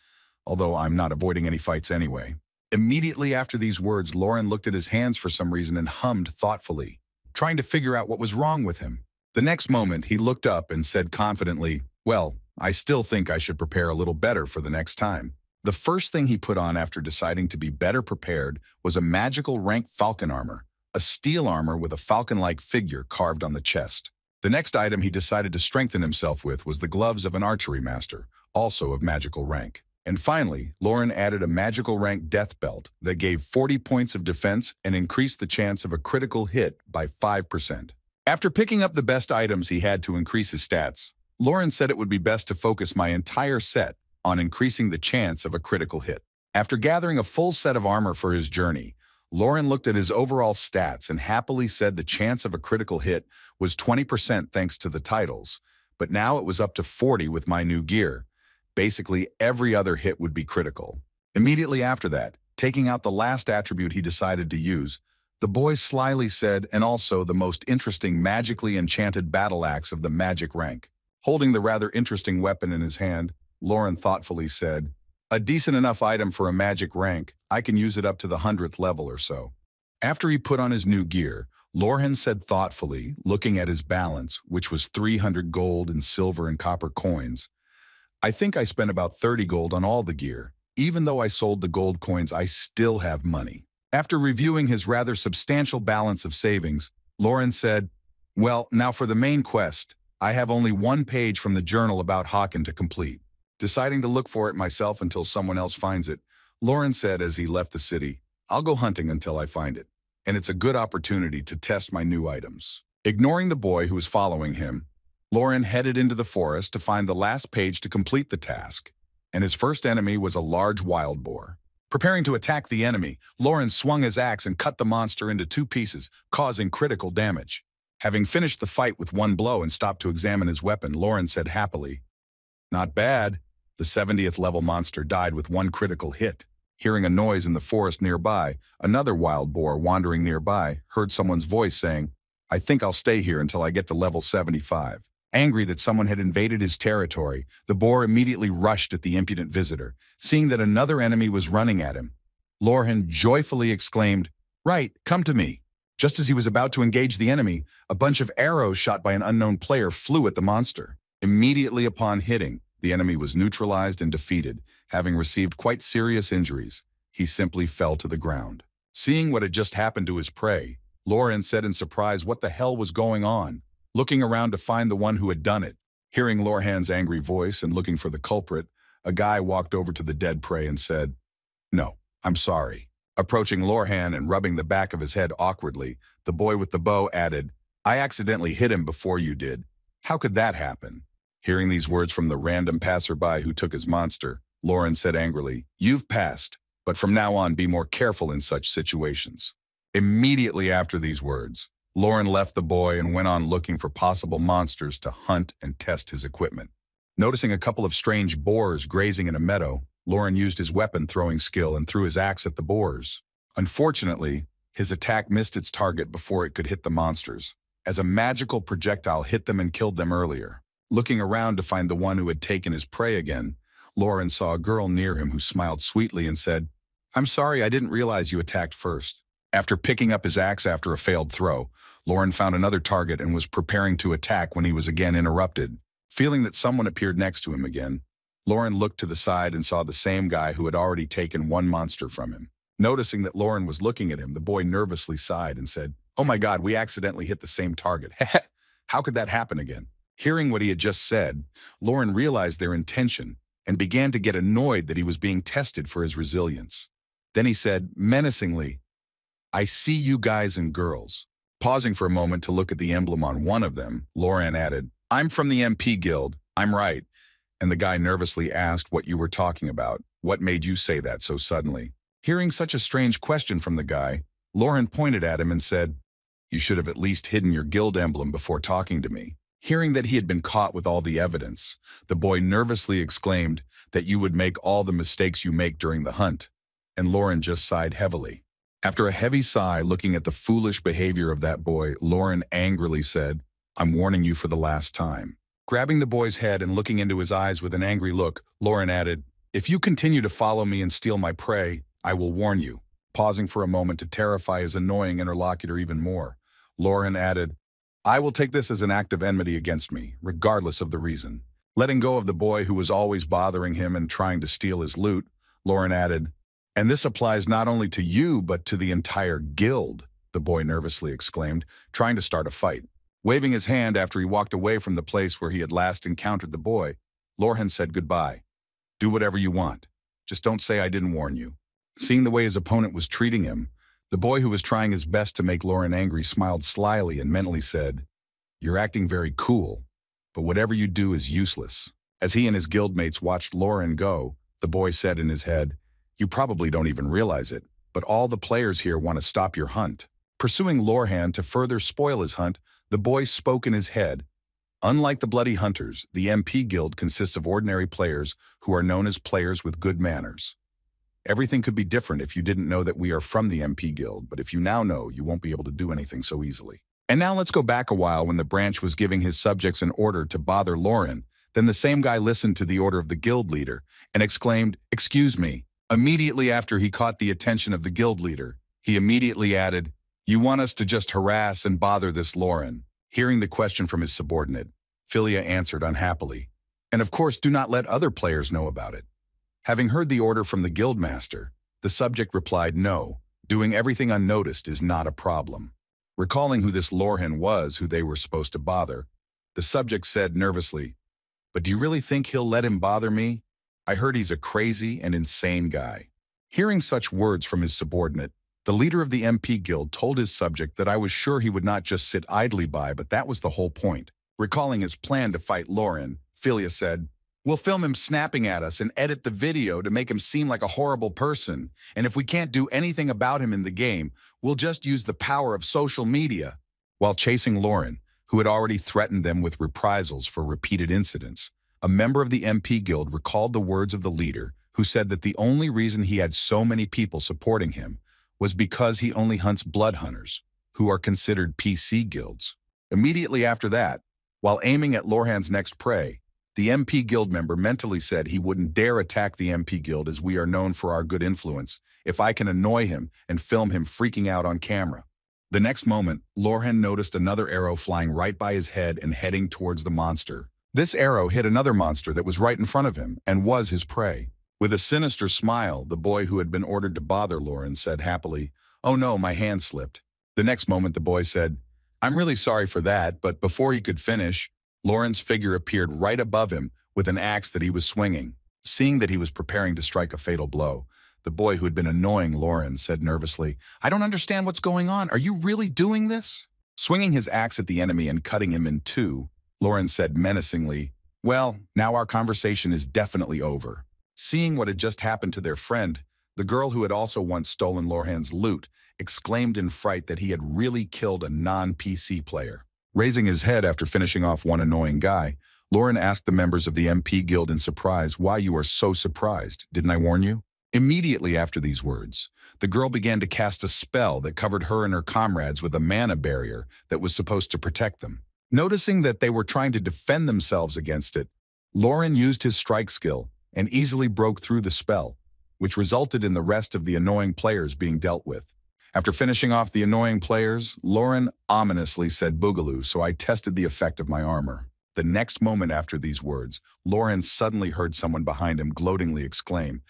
although I'm not avoiding any fights anyway. Immediately after these words, Lorhan looked at his hands for some reason and hummed thoughtfully, trying to figure out what was wrong with him. The next moment, he looked up and said confidently, Well, I still think I should prepare a little better for the next time. The first thing he put on after deciding to be better prepared was a magical rank falcon armor, a steel armor with a falcon-like figure carved on the chest. The next item he decided to strengthen himself with was the gloves of an archery master, also of magical rank. And finally, Lorhan added a magical rank death belt that gave 40 points of defense and increased the chance of a critical hit by 5%. After picking up the best items he had to increase his stats, Lorhan said it would be best to focus my entire set on increasing the chance of a critical hit. After gathering a full set of armor for his journey, Lorhan looked at his overall stats and happily said the chance of a critical hit was 20% thanks to the titles, but now it was up to 40 with my new gear. Basically, every other hit would be critical. Immediately after that, taking out the last attribute he decided to use, the boy slyly said, and also the most interesting magically enchanted battle axe of the magic rank. Holding the rather interesting weapon in his hand, Lorhan thoughtfully said, A decent enough item for a magic rank, I can use it up to the 100th level or so. After he put on his new gear, Lorhan said thoughtfully, looking at his balance, which was 300 gold and silver and copper coins, I think I spent about 30 gold on all the gear. Even though I sold the gold coins, I still have money. After reviewing his rather substantial balance of savings, Lorhan said, Well, now for the main quest, I have only one page from the journal about Haken to complete. Deciding to look for it myself until someone else finds it, Lorhan said as he left the city, I'll go hunting until I find it, and it's a good opportunity to test my new items. Ignoring the boy who was following him, Lorhan headed into the forest to find the last page to complete the task, and his first enemy was a large wild boar. Preparing to attack the enemy, Lorhan swung his axe and cut the monster into 2 pieces, causing critical damage. Having finished the fight with one blow and stopped to examine his weapon, Lorhan said happily, Not bad. The 70th level monster died with 1 critical hit. Hearing a noise in the forest nearby, another wild boar wandering nearby heard someone's voice saying, I think I'll stay here until I get to level 75. Angry that someone had invaded his territory, the boar immediately rushed at the impudent visitor, seeing that another enemy was running at him. Lorhan joyfully exclaimed, Right, come to me. Just as he was about to engage the enemy, a bunch of arrows shot by an unknown player flew at the monster. Immediately upon hitting, the enemy was neutralized and defeated, having received quite serious injuries. He simply fell to the ground. Seeing what had just happened to his prey, Lorhan said in surprise what the hell was going on. Looking around to find the one who had done it, hearing Lorhan's angry voice and looking for the culprit, a guy walked over to the dead prey and said, No, I'm sorry. Approaching Lorhan and rubbing the back of his head awkwardly, the boy with the bow added, I accidentally hit him before you did. How could that happen? Hearing these words from the random passerby who took his monster, Lorhan said angrily, You've passed, but from now on be more careful in such situations. Immediately after these words, Lorhan left the boy and went on looking for possible monsters to hunt and test his equipment. Noticing a couple of strange boars grazing in a meadow, Lorhan used his weapon-throwing skill and threw his axe at the boars. Unfortunately, his attack missed its target before it could hit the monsters, as a magical projectile hit them and killed them earlier. Looking around to find the one who had taken his prey again, Lorhan saw a girl near him who smiled sweetly and said, I'm sorry, I didn't realize you attacked first. After picking up his axe after a failed throw, Lorhan found another target and was preparing to attack when he was again interrupted. Feeling that someone appeared next to him again, Lorhan looked to the side and saw the same guy who had already taken one monster from him. Noticing that Lorhan was looking at him, the boy nervously sighed and said, Oh my God, we accidentally hit the same target. How could that happen again? Hearing what he had just said, Lauren realized their intention and began to get annoyed that he was being tested for his resilience. Then he said, menacingly, I see you guys and girls. Pausing for a moment to look at the emblem on one of them, Lauren added, I'm from the MP Guild. I'm right. And the guy nervously asked what you were talking about. What made you say that so suddenly? Hearing such a strange question from the guy, Lauren pointed at him and said, you should have at least hidden your guild emblem before talking to me. Hearing that he had been caught with all the evidence, the boy nervously exclaimed that you would make all the mistakes you make during the hunt. And Lauren just sighed heavily. After a heavy sigh looking at the foolish behavior of that boy, Lauren angrily said, I'm warning you for the last time. Grabbing the boy's head and looking into his eyes with an angry look, Lauren added, if you continue to follow me and steal my prey, I will warn you. Pausing for a moment to terrify his annoying interlocutor even more, Lauren added, I will take this as an act of enmity against me, regardless of the reason. Letting go of the boy who was always bothering him and trying to steal his loot, Lauren added, and this applies not only to you, but to the entire guild, the boy nervously exclaimed, trying to start a fight. Waving his hand after he walked away from the place where he had last encountered the boy, Lauren said goodbye. Do whatever you want. Just don't say I didn't warn you. Seeing the way his opponent was treating him, the boy who was trying his best to make Lauren angry smiled slyly and mentally said, you're acting very cool, but whatever you do is useless. As he and his guildmates watched Lauren go, the boy said in his head, you probably don't even realize it, but all the players here want to stop your hunt. Pursuing Lorhan to further spoil his hunt, the boy spoke in his head. Unlike the Bloody Hunters, the MP Guild consists of ordinary players who are known as players with good manners. Everything could be different if you didn't know that we are from the MP Guild, but if you now know, you won't be able to do anything so easily. And now let's go back a while when the branch was giving his subjects an order to bother Lauren. Then the same guy listened to the order of the guild leader and exclaimed, excuse me. Immediately after he caught the attention of the guild leader, he immediately added, you want us to just harass and bother this Lauren? Hearing the question from his subordinate, Philia answered unhappily, and of course do not let other players know about it. Having heard the order from the guild master, the subject replied, no, doing everything unnoticed is not a problem. Recalling who this Lorhan was who they were supposed to bother, the subject said nervously, but do you really think he'll let him bother me? I heard he's a crazy and insane guy. Hearing such words from his subordinate, the leader of the MP Guild told his subject that I was sure he would not just sit idly by, but that was the whole point. Recalling his plan to fight Lauren, Philia said, we'll film him snapping at us and edit the video to make him seem like a horrible person. And if we can't do anything about him in the game, we'll just use the power of social media. While chasing Lauren, who had already threatened them with reprisals for repeated incidents, a member of the MP Guild recalled the words of the leader, who said that the only reason he had so many people supporting him was because he only hunts blood hunters, who are considered PC guilds. Immediately after that, while aiming at Lorhan's next prey, the MP Guild member mentally said he wouldn't dare attack the MP Guild as we are known for our good influence if I can annoy him and film him freaking out on camera. The next moment, Lorhan noticed another arrow flying right by his head and heading towards the monster. This arrow hit another monster that was right in front of him and was his prey. With a sinister smile, the boy who had been ordered to bother Lauren said happily, oh no, my hand slipped. The next moment the boy said, I'm really sorry for that, but before he could finish, Lauren's figure appeared right above him with an axe that he was swinging. Seeing that he was preparing to strike a fatal blow, the boy who had been annoying Lauren said nervously, I don't understand what's going on. Are you really doing this? Swinging his axe at the enemy and cutting him in two, Lauren said menacingly, well, now our conversation is definitely over. Seeing what had just happened to their friend, the girl who had also once stolen Lorhan's loot exclaimed in fright that he had really killed a non-PC player. Raising his head after finishing off one annoying guy, Lauren asked the members of the MP Guild in surprise why you are so surprised. Didn't I warn you? Immediately after these words, the girl began to cast a spell that covered her and her comrades with a mana barrier that was supposed to protect them. Noticing that they were trying to defend themselves against it, Lauren used his strike skill and easily broke through the spell, which resulted in the rest of the annoying players being dealt with. After finishing off the annoying players, Lauren ominously said boogaloo, so I tested the effect of my armor. The next moment after these words, Lauren suddenly heard someone behind him gloatingly exclaim,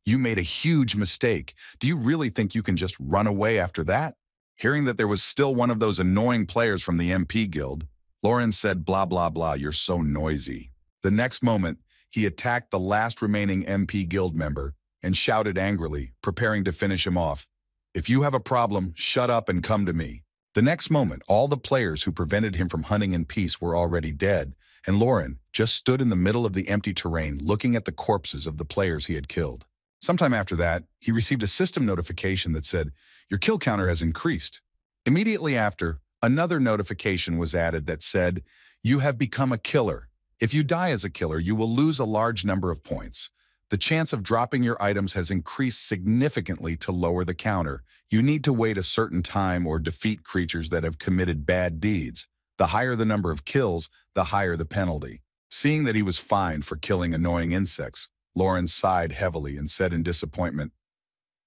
you made a huge mistake. Do you really think you can just run away after that? Hearing that there was still one of those annoying players from the MP Guild, Lauren said, "Blah, blah, blah, you're so noisy." The next moment, he attacked the last remaining MP Guild member and shouted angrily, preparing to finish him off. "If you have a problem, shut up and come to me." The next moment, all the players who prevented him from hunting in peace were already dead, and Lauren just stood in the middle of the empty terrain looking at the corpses of the players he had killed. Sometime after that, he received a system notification that said, "Your kill counter has increased." Immediately after, another notification was added that said, "You have become a killer. If you die as a killer, you will lose a large number of points. The chance of dropping your items has increased significantly to lower the counter. You need to wait a certain time or defeat creatures that have committed bad deeds. The higher the number of kills, the higher the penalty." Seeing that he was fined for killing annoying insects, Lauren sighed heavily and said in disappointment,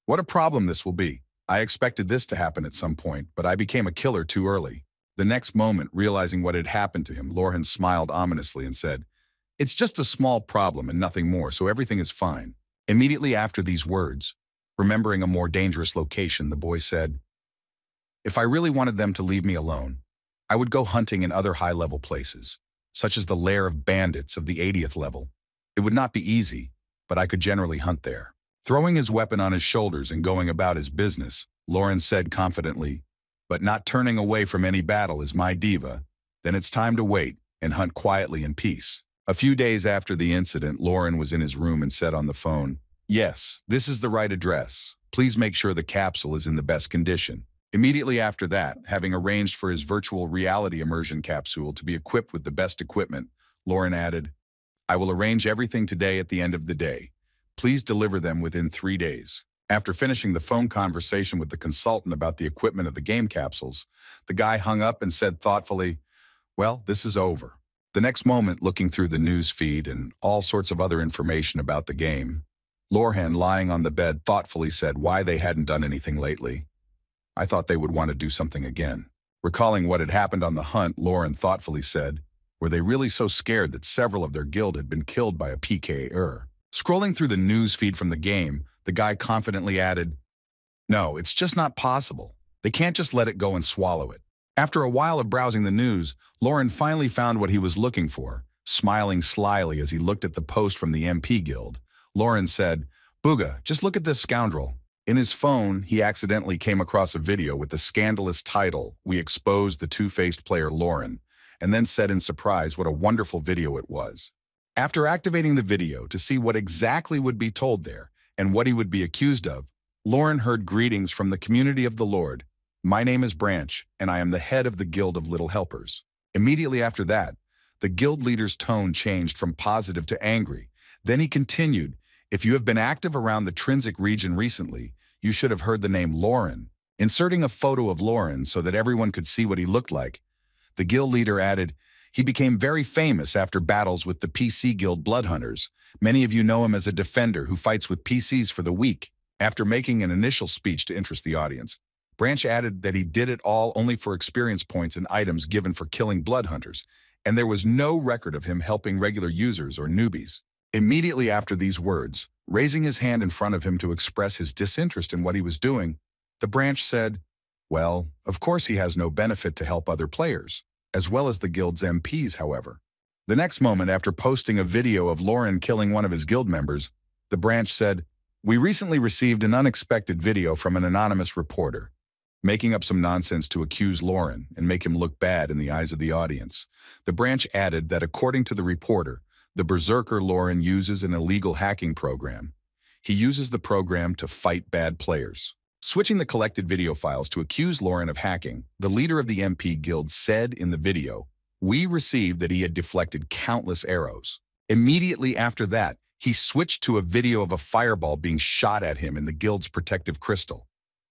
"What a problem this will be. I expected this to happen at some point, but I became a killer too early." The next moment, realizing what had happened to him, Lauren smiled ominously and said, "It's just a small problem and nothing more, so everything is fine." Immediately after these words, remembering a more dangerous location, the boy said, "If I really wanted them to leave me alone, I would go hunting in other high-level places, such as the lair of bandits of the 80th level. It would not be easy, but I could generally hunt there." Throwing his weapon on his shoulders and going about his business, Lauren said confidently, "But not turning away from any battle is my diva. Then it's time to wait and hunt quietly in peace." A few days after the incident, Lauren was in his room and said on the phone, "Yes, this is the right address. Please make sure the capsule is in the best condition." Immediately after that, having arranged for his virtual reality immersion capsule to be equipped with the best equipment, Lauren added, "I will arrange everything today at the end of the day. Please deliver them within 3 days." After finishing the phone conversation with the consultant about the equipment of the game capsules, the guy hung up and said thoughtfully, "Well, this is over." The next moment, looking through the news feed and all sorts of other information about the game, Lorhan, lying on the bed, thoughtfully said why they hadn't done anything lately. "I thought they would want to do something again." Recalling what had happened on the hunt, Lauren thoughtfully said, "Were they really so scared that several of their guild had been killed by a PK'er?" Scrolling through the news feed from the game, the guy confidently added, "No, it's just not possible. They can't just let it go and swallow it." After a while of browsing the news, Lauren finally found what he was looking for. Smiling slyly as he looked at the post from the MP Guild, Lauren said, "Booga, just look at this scoundrel." In his phone, he accidentally came across a video with the scandalous title, "We exposed the two-faced player Lauren," and then said in surprise what a wonderful video it was. After activating the video to see what exactly would be told there and what he would be accused of, Lauren heard greetings from the community of the Lord. "My name is Branch, and I am the head of the Guild of Little Helpers." Immediately after that, the guild leader's tone changed from positive to angry. Then he continued, "If you have been active around the Trinsic region recently, you should have heard the name Lauren." Inserting a photo of Lauren so that everyone could see what he looked like, the guild leader added, "He became very famous after battles with the PC Guild Bloodhunters. Many of you know him as a defender who fights with PCs for the weak." After making an initial speech to interest the audience, Branch added that he did it all only for experience points and items given for killing Bloodhunters, and there was no record of him helping regular users or newbies. Immediately after these words, raising his hand in front of him to express his disinterest in what he was doing, the Branch said, "Well, of course he has no benefit to help other players, as well as the guild's MPs, however." The next moment, after posting a video of Lauren killing one of his guild members, the Branch said, "We recently received an unexpected video from an anonymous reporter, making up some nonsense to accuse Lauren and make him look bad in the eyes of the audience." The Branch added that according to the reporter, the berserker Lauren uses an illegal hacking program. He uses the program to fight bad players. Switching the collected video files to accuse Lauren of hacking, the leader of the MP Guild said in the video, "We received that he had deflected countless arrows." Immediately after that, he switched to a video of a fireball being shot at him in the guild's protective crystal,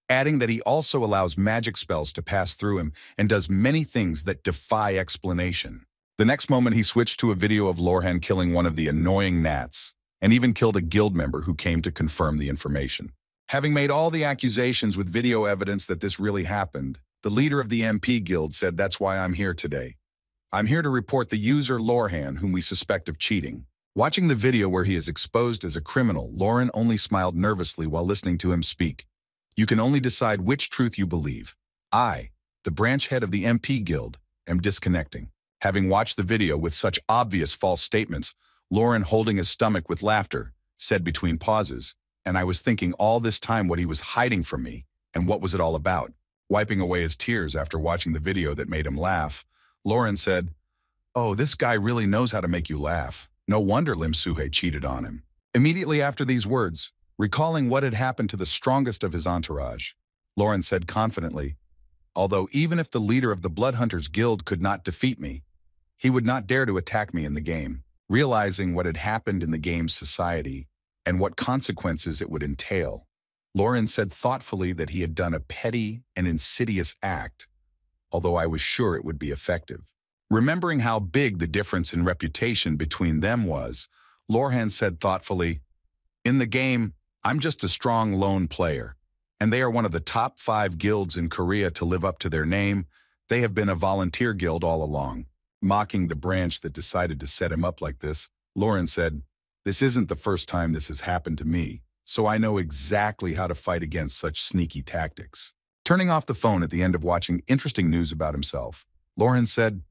adding that he also allows magic spells to pass through him and does many things that defy explanation. The next moment, he switched to a video of Lorhan killing one of the annoying gnats, and even killed a guild member who came to confirm the information. Having made all the accusations with video evidence that this really happened, the leader of the MP Guild said, "That's why I'm here today. I'm here to report the user Lorhan, whom we suspect of cheating." Watching the video where he is exposed as a criminal, Lauren only smiled nervously while listening to him speak. "You can only decide which truth you believe. I, the branch head of the MP Guild, am disconnecting. Having watched the video with such obvious false statements, Lauren, holding his stomach with laughter, said between pauses, and I was thinking all this time what he was hiding from me and what was it all about. Wiping away his tears after watching the video that made him laugh, Lauren said, "Oh, this guy really knows how to make you laugh. No wonder Lim Suhei cheated on him." Immediately after these words, recalling what had happened to the strongest of his entourage, Lauren said confidently, "Although even if the leader of the Bloodhunters Guild could not defeat me, he would not dare to attack me in the game." Realizing what had happened in the game's society and what consequences it would entail, Lauren said thoughtfully that he had done a petty and insidious act, although I was sure it would be effective. Remembering how big the difference in reputation between them was, Lauren said thoughtfully, "In the game, I'm just a strong lone player, and they are one of the top 5 guilds in Korea to live up to their name. They have been a volunteer guild all along." Mocking the branch that decided to set him up like this, Lauren said, "This isn't the first time this has happened to me, so I know exactly how to fight against such sneaky tactics." Turning off the phone at the end of watching interesting news about himself, Lauren said,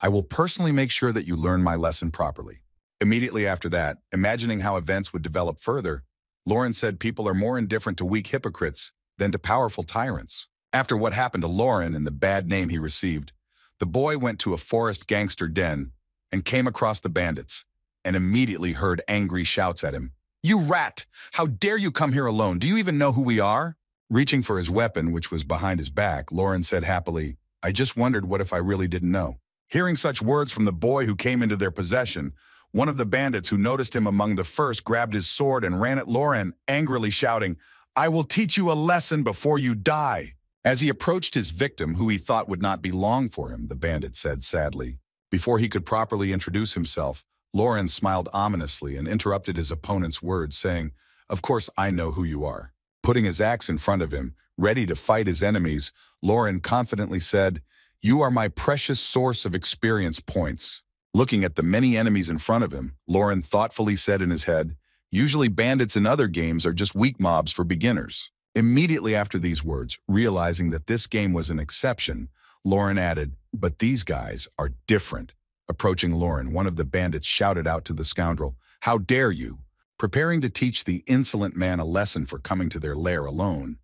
"I will personally make sure that you learn my lesson properly." Immediately after that, imagining how events would develop further, Lauren said people are more indifferent to weak hypocrites than to powerful tyrants. After what happened to Lauren and the bad name he received, the boy went to a forest gangster den and came across the bandits and immediately heard angry shouts at him. "You rat! How dare you come here alone? Do you even know who we are?" Reaching for his weapon, which was behind his back, Lauren said happily, "I just wondered what if I really didn't know." Hearing such words from the boy who came into their possession, one of the bandits who noticed him among the first grabbed his sword and ran at Lauren, angrily shouting, "I will teach you a lesson before you die." As he approached his victim, who he thought would not be long for him, the bandit said sadly. Before he could properly introduce himself, Lauren smiled ominously and interrupted his opponent's words, saying, "Of course I know who you are." Putting his axe in front of him, ready to fight his enemies, Lauren confidently said, "You are my precious source of experience points." Looking at the many enemies in front of him, Lauren thoughtfully said in his head, "Usually bandits in other games are just weak mobs for beginners." Immediately after these words, realizing that this game was an exception, Lauren added, "But these guys are different." Approaching Lauren, one of the bandits shouted out to the scoundrel, "How dare you?" Preparing to teach the insolent man a lesson for coming to their lair alone,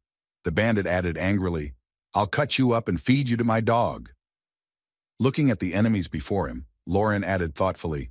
the bandit added angrily, "I'll cut you up and feed you to my dog." Looking at the enemies before him, Lauren added thoughtfully,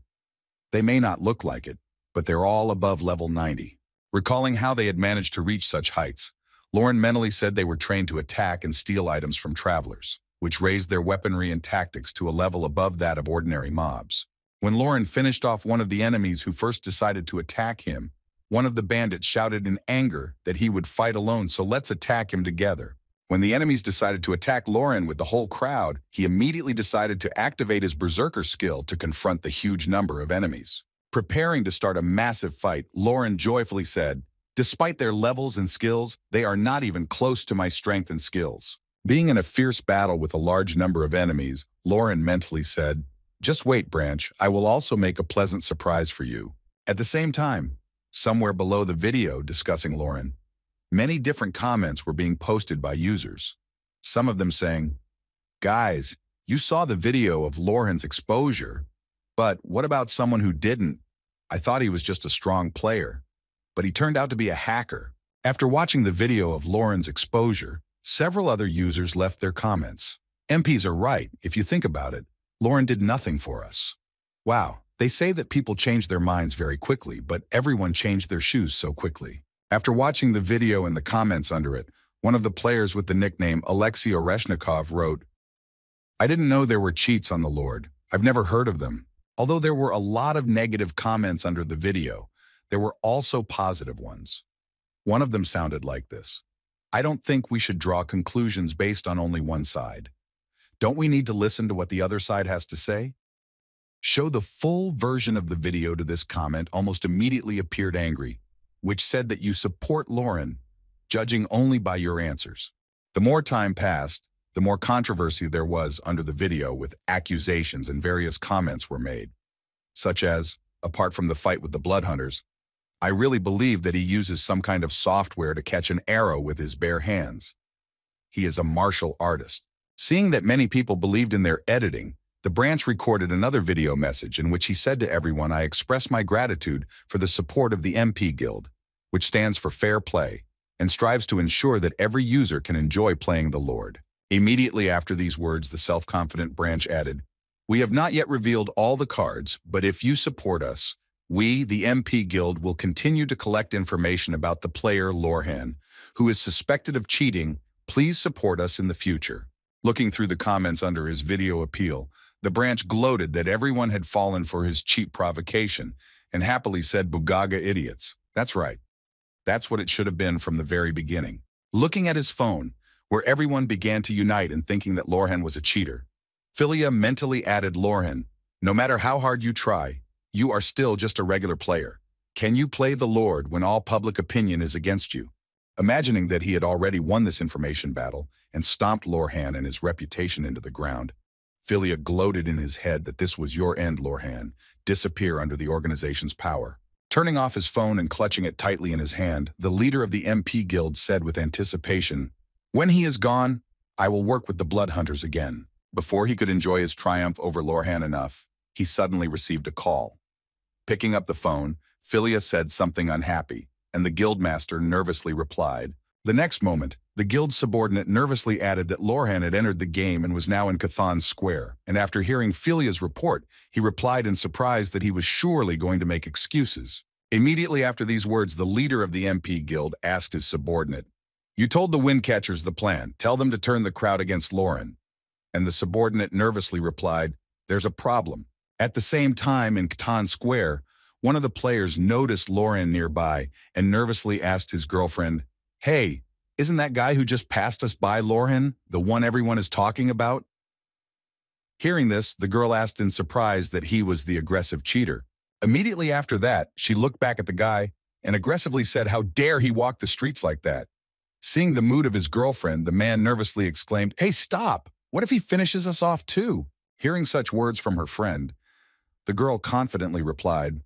"They may not look like it, but they're all above level 90. Recalling how they had managed to reach such heights, Lauren mentally said they were trained to attack and steal items from travelers, which raised their weaponry and tactics to a level above that of ordinary mobs. When Lauren finished off one of the enemies who first decided to attack him, one of the bandits shouted in anger that he would fight alone, so let's attack him together. When the enemies decided to attack Lauren with the whole crowd, he immediately decided to activate his berserker skill to confront the huge number of enemies. Preparing to start a massive fight, Lauren joyfully said, "Despite their levels and skills, they are not even close to my strength and skills." Being in a fierce battle with a large number of enemies, Lauren mentally said, "Just wait, Branch, I will also make a pleasant surprise for you." At the same time, somewhere below the video discussing Lauren, many different comments were being posted by users. Some of them saying, "Guys, you saw the video of Lauren's exposure, but what about someone who didn't? I thought he was just a strong player, but he turned out to be a hacker." After watching the video of Lauren's exposure, several other users left their comments. MPs are right, if you think about it. Lauren did nothing for us. Wow, they say that people change their minds very quickly, but everyone changed their shoes so quickly. After watching the video and the comments under it, one of the players with the nickname Alexei Oreshnikov wrote, "I didn't know there were cheats on the Lord. I've never heard of them." Although there were a lot of negative comments under the video, there were also positive ones. One of them sounded like this: "I don't think we should draw conclusions based on only one side. Don't we need to listen to what the other side has to say?" Show the full version of the video to this comment almost immediately appeared angry, which said that you support Lauren, judging only by your answers. The more time passed, the more controversy there was under the video, with accusations and various comments were made, such as, apart from the fight with the Bloodhunters, "I really believe that he uses some kind of software to catch an arrow with his bare hands." He is a martial artist. Seeing that many people believed in their editing, the branch recorded another video message in which he said to everyone, "I express my gratitude for the support of the MP Guild, which stands for fair play, and strives to ensure that every user can enjoy playing the Lord." Immediately after these words, the self-confident branch added, "We have not yet revealed all the cards, but if you support us, we, the MP Guild, will continue to collect information about the player Lorhan, who is suspected of cheating. Please support us in the future." Looking through the comments under his video appeal, the branch gloated that everyone had fallen for his cheap provocation and happily said, "Bugaga idiots." That's right. That's what it should have been from the very beginning. Looking at his phone, where everyone began to unite in thinking that Lorhan was a cheater, Philia mentally added, "Lorhan, no matter how hard you try, you are still just a regular player. Can you play the Lord when all public opinion is against you?" Imagining that he had already won this information battle and stomped Lorhan and his reputation into the ground, Philia gloated in his head that this was your end, Lorhan. Disappear under the organization's power. Turning off his phone and clutching it tightly in his hand, the leader of the MP Guild said with anticipation, "When he is gone, I will work with the Blood Hunters again." Before he could enjoy his triumph over Lorhan enough, he suddenly received a call. Picking up the phone, Philia said something unhappy, and the guildmaster nervously replied. The next moment, the guild subordinate nervously added that Lorhan had entered the game and was now in Cathan Square, and after hearing Philia's report, he replied in surprise that he was surely going to make excuses. Immediately after these words, the leader of the MP Guild asked his subordinate, "You told the Windcatchers the plan. Tell them to turn the crowd against Lorhan." And the subordinate nervously replied, "There's a problem." At the same time, in Cathan Square, one of the players noticed Lorhan nearby and nervously asked his girlfriend, "Hey, isn't that guy who just passed us by Lorhan, the one everyone is talking about?" Hearing this, the girl asked in surprise that he was the aggressive cheater. Immediately after that, she looked back at the guy and aggressively said, "How dare he walk the streets like that?" Seeing the mood of his girlfriend, the man nervously exclaimed, "Hey, stop! What if he finishes us off too?" Hearing such words from her friend, the girl confidently replied,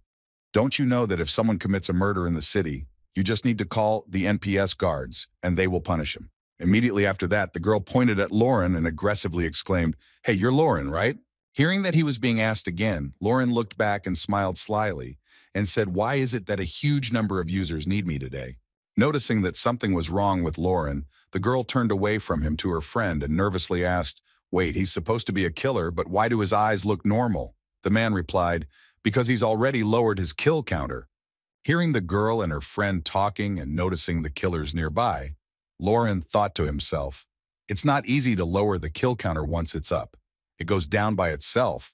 "Don't you know that if someone commits a murder in the city, you just need to call the NPS guards, and they will punish him?" Immediately after that, the girl pointed at Lauren and aggressively exclaimed, "Hey, you're Lauren, right?" Hearing that he was being asked again, Lauren looked back and smiled slyly and said, "Why is it that a huge number of users need me today?" Noticing that something was wrong with Lauren, the girl turned away from him to her friend and nervously asked, "Wait, he's supposed to be a killer, but why do his eyes look normal?" The man replied, "Because he's already lowered his kill counter." Hearing the girl and her friend talking and noticing the killers nearby, Lauren thought to himself, "It's not easy to lower the kill counter once it's up. It goes down by itself,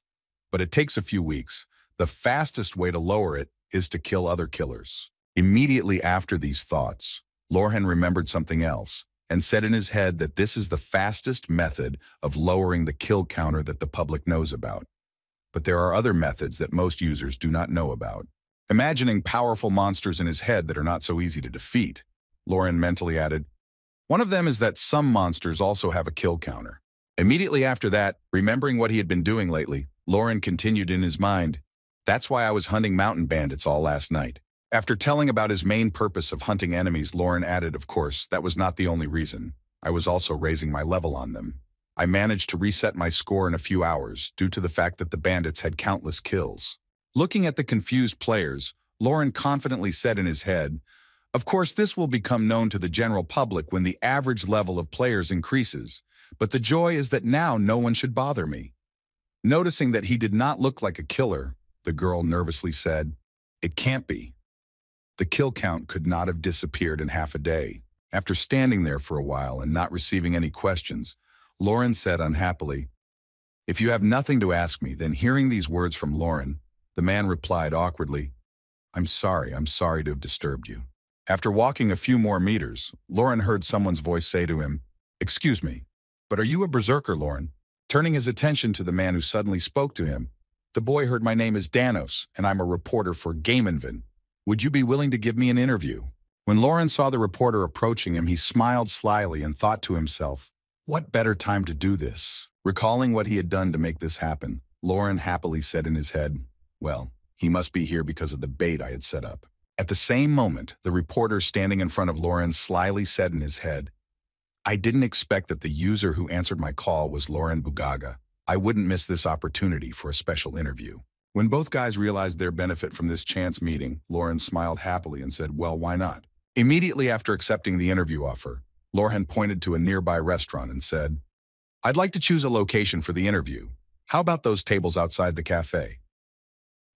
but it takes a few weeks. The fastest way to lower it is to kill other killers." Immediately after these thoughts, Lorhan remembered something else and said in his head that this is the fastest method of lowering the kill counter that the public knows about. But there are other methods that most users do not know about. Imagining powerful monsters in his head that are not so easy to defeat, Lorhan mentally added, "One of them is that some monsters also have a kill counter." Immediately after that, remembering what he had been doing lately, Lorhan continued in his mind, "That's why I was hunting mountain bandits all last night." After telling about his main purpose of hunting enemies, Lorhan added, "Of course, that was not the only reason. I was also raising my level on them. I managed to reset my score in a few hours due to the fact that the bandits had countless kills." Looking at the confused players, Lorhan confidently said in his head, "Of course, this will become known to the general public when the average level of players increases, but the joy is that now no one should bother me." Noticing that he did not look like a killer, the girl nervously said, "It can't be. The kill count could not have disappeared in half a day." After standing there for a while and not receiving any questions, Lorhan said unhappily, "If you have nothing to ask me," then hearing these words from Lorhan, the man replied awkwardly, I'm sorry to have disturbed you." After walking a few more meters, Lorhan heard someone's voice say to him, "Excuse me, but are you a berserker, Lorhan?" Turning his attention to the man who suddenly spoke to him, the boy heard, "My name is Danos, and I'm a reporter for Gamenvin. Would you be willing to give me an interview?" When Lorhan saw the reporter approaching him, he smiled slyly and thought to himself, "What better time to do this?" Recalling what he had done to make this happen, Lorhan happily said in his head, "Well, he must be here because of the bait I had set up." At the same moment, the reporter standing in front of Lorhan slyly said in his head, I didn't expect that the user who answered my call was Lauren Bugaga. I wouldn't miss this opportunity for a special interview. When both guys realized their benefit from this chance meeting, Lauren smiled happily and said, well, why not? Immediately after accepting the interview offer, Lauren pointed to a nearby restaurant and said, I'd like to choose a location for the interview. How about those tables outside the cafe?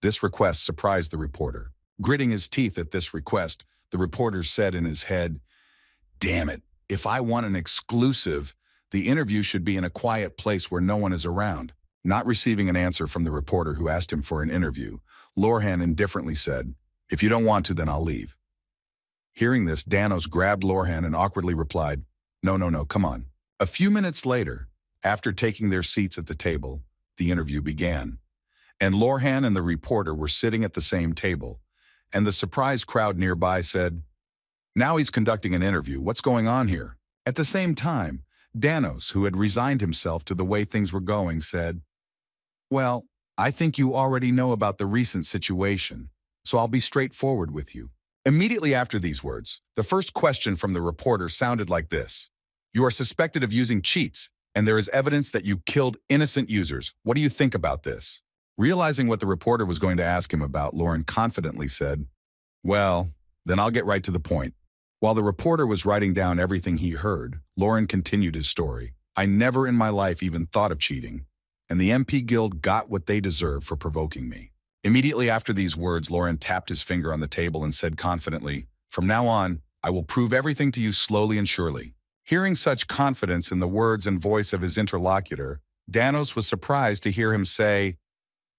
This request surprised the reporter. Gritting his teeth at this request, the reporter said in his head, damn it, if I want an exclusive, the interview should be in a quiet place where no one is around. Not receiving an answer from the reporter who asked him for an interview, Lorhan indifferently said, if you don't want to, then I'll leave. Hearing this, Danos grabbed Lorhan and awkwardly replied, no, come on. A few minutes later, after taking their seats at the table, the interview began. And Lorhan and the reporter were sitting at the same table, and the surprised crowd nearby said, now he's conducting an interview, what's going on here? At the same time, Danos, who had resigned himself to the way things were going, said, well, I think you already know about the recent situation, so I'll be straightforward with you. Immediately after these words, the first question from the reporter sounded like this. You are suspected of using cheats, and there is evidence that you killed innocent users. What do you think about this? Realizing what the reporter was going to ask him about, Lauren confidently said, well, then I'll get right to the point. While the reporter was writing down everything he heard, Lauren continued his story. I never in my life even thought of cheating, and the MP Guild got what they deserved for provoking me. Immediately after these words, Lauren tapped his finger on the table and said confidently, from now on, I will prove everything to you slowly and surely. Hearing such confidence in the words and voice of his interlocutor, Danos was surprised to hear him say,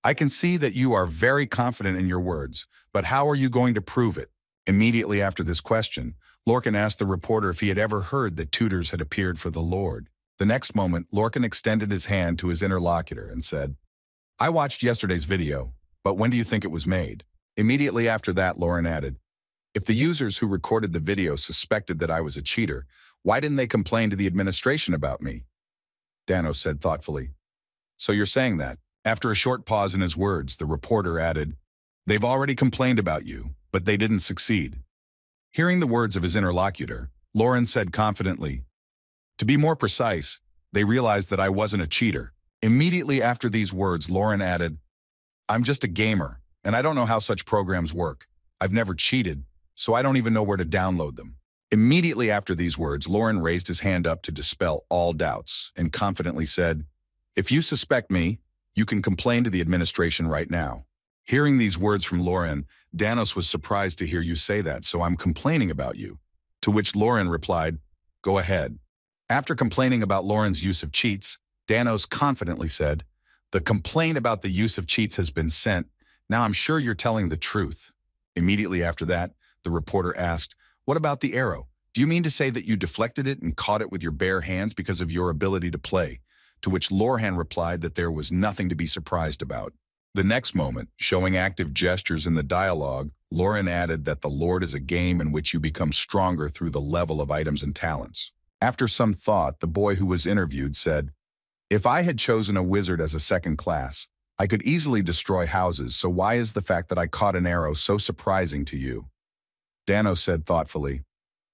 I can see that you are very confident in your words, but how are you going to prove it? Immediately after this question, Lorcan asked the reporter if he had ever heard that tutors had appeared for the Lord. The next moment, Lorcan extended his hand to his interlocutor and said, I watched yesterday's video, but when do you think it was made? Immediately after that, Lauren added, if the users who recorded the video suspected that I was a cheater, why didn't they complain to the administration about me? Danos said thoughtfully, so you're saying that? After a short pause in his words, the reporter added, they've already complained about you, but they didn't succeed. Hearing the words of his interlocutor, Lauren said confidently, to be more precise, they realized that I wasn't a cheater. Immediately after these words, Lauren added, I'm just a gamer, and I don't know how such programs work. I've never cheated, so I don't even know where to download them. Immediately after these words, Lauren raised his hand up to dispel all doubts and confidently said, if you suspect me, you can complain to the administration right now. Hearing these words from Lauren, Danos was surprised to hear you say that, so I'm complaining about you. To which Lauren replied, go ahead. After complaining about Lauren's use of cheats, Danos confidently said, the complaint about the use of cheats has been sent. Now I'm sure you're telling the truth. Immediately after that, the reporter asked, what about the arrow? Do you mean to say that you deflected it and caught it with your bare hands because of your ability to play? To which Lorhan replied that there was nothing to be surprised about. The next moment, showing active gestures in the dialogue, Lauren added that the Lord is a game in which you become stronger through the level of items and talents. After some thought, the boy who was interviewed said, if I had chosen a wizard as a second class, I could easily destroy houses, so why is the fact that I caught an arrow so surprising to you? Danos said thoughtfully,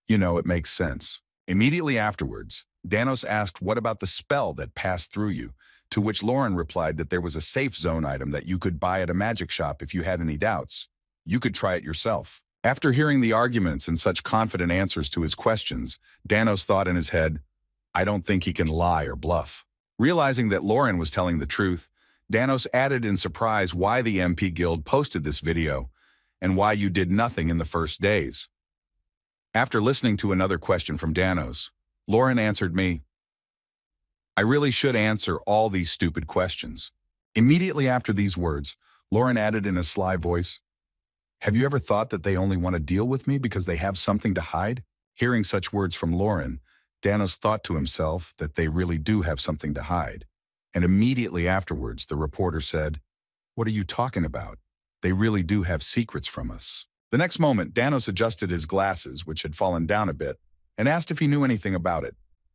you know, it makes sense. Immediately afterwards, Danos asked what about the spell that passed through you, to which Lauren replied that there was a safe zone item that you could buy at a magic shop if you had any doubts. You could try it yourself. After hearing the arguments and such confident answers to his questions, Danos thought in his head, I don't think he can lie or bluff. Realizing that Lauren was telling the truth, Danos added in surprise why the MP Guild posted this video and why you did nothing in the first days. After listening to another question from Danos, Lauren answered me, I really should answer all these stupid questions. Immediately after these words, Lauren added in a sly voice, have you ever thought that they only want to deal with me because they have something to hide? Hearing such words from Lauren, Danos thought to himself that they really do have something to hide. And immediately afterwards, the reporter said, what are you talking about? They really do have secrets from us. The next moment, Danos adjusted his glasses, which had fallen down a bit, and asked if he knew anything about it.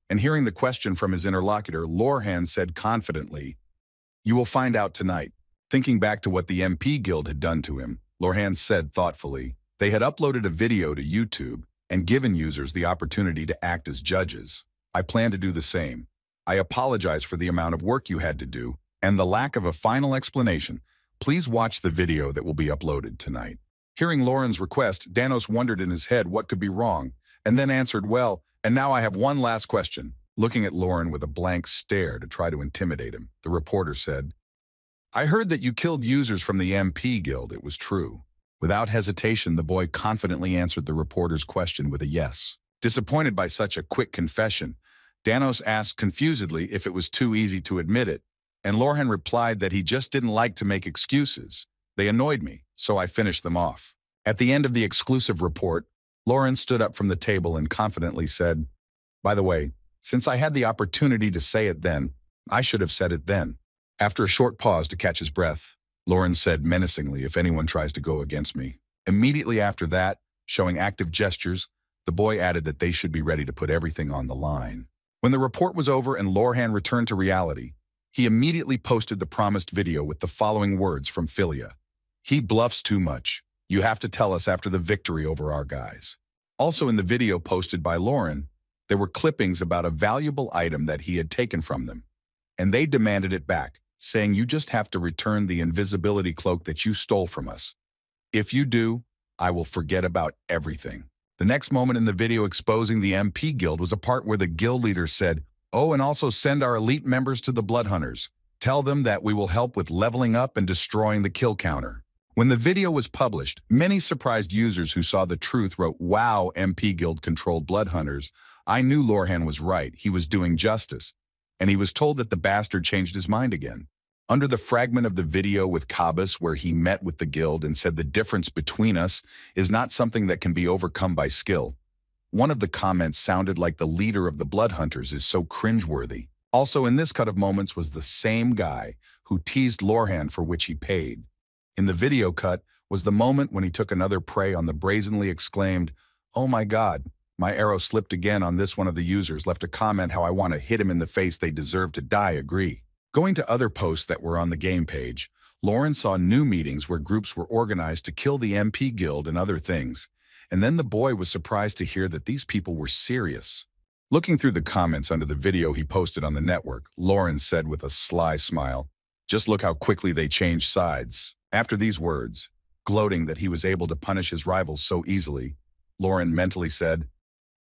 And hearing the question from his interlocutor, Lorhan said confidently, you will find out tonight. Thinking back to what the MP Guild had done to him, Lorhan said thoughtfully, they had uploaded a video to YouTube and given users the opportunity to act as judges. I plan to do the same. I apologize for the amount of work you had to do and the lack of a final explanation. Please watch the video that will be uploaded tonight. Hearing Lauren's request, Danos wondered in his head what could be wrong, and then answered, well, and now I have one last question. Looking at Lauren with a blank stare to try to intimidate him, the reporter said, I heard that you killed users from the MP Guild. It was true. Without hesitation, the boy confidently answered the reporter's question with a yes. Disappointed by such a quick confession, Danos asked confusedly if it was too easy to admit it, and Lauren replied that he just didn't like to make excuses. They annoyed me, so I finished them off. At the end of the exclusive report, Lauren stood up from the table and confidently said, by the way, since I had the opportunity to say it then, I should have said it then. After a short pause to catch his breath, Lauren said menacingly, if anyone tries to go against me. Immediately after that, showing active gestures, the boy added that they should be ready to put everything on the line. When the report was over and Lorhan returned to reality, he immediately posted the promised video with the following words from Philia. He bluffs too much. You have to tell us after the victory over our guys. Also in the video posted by Lauren, there were clippings about a valuable item that he had taken from them, and they demanded it back, saying you just have to return the invisibility cloak that you stole from us. If you do, I will forget about everything. The next moment in the video exposing the MP Guild was a part where the guild leader said, oh, and also send our elite members to the Blood Hunters. Tell them that we will help with leveling up and destroying the kill counter. When the video was published, many surprised users who saw the truth wrote, wow, MP Guild controlled Blood Hunters. I knew Lorhan was right. He was doing justice. And he was told that the bastard changed his mind again. Under the fragment of the video with Kabus where he met with the guild and said the difference between us is not something that can be overcome by skill, one of the comments sounded like the leader of the Blood Hunters is so cringeworthy. Also in this cut of moments was the same guy who teased Lorhan for which he paid. In the video cut was the moment when he took another prey on the brazenly exclaimed, oh my God, my arrow slipped again on this one of the users, left a comment how I want to hit him in the face, they deserve to die, agree. Going to other posts that were on the game page, Lauren saw new meetings where groups were organized to kill the MP Guild and other things. And then the boy was surprised to hear that these people were serious. Looking through the comments under the video he posted on the network, Lauren said with a sly smile, just look how quickly they changed sides. After these words, gloating that he was able to punish his rivals so easily, Lauren mentally said,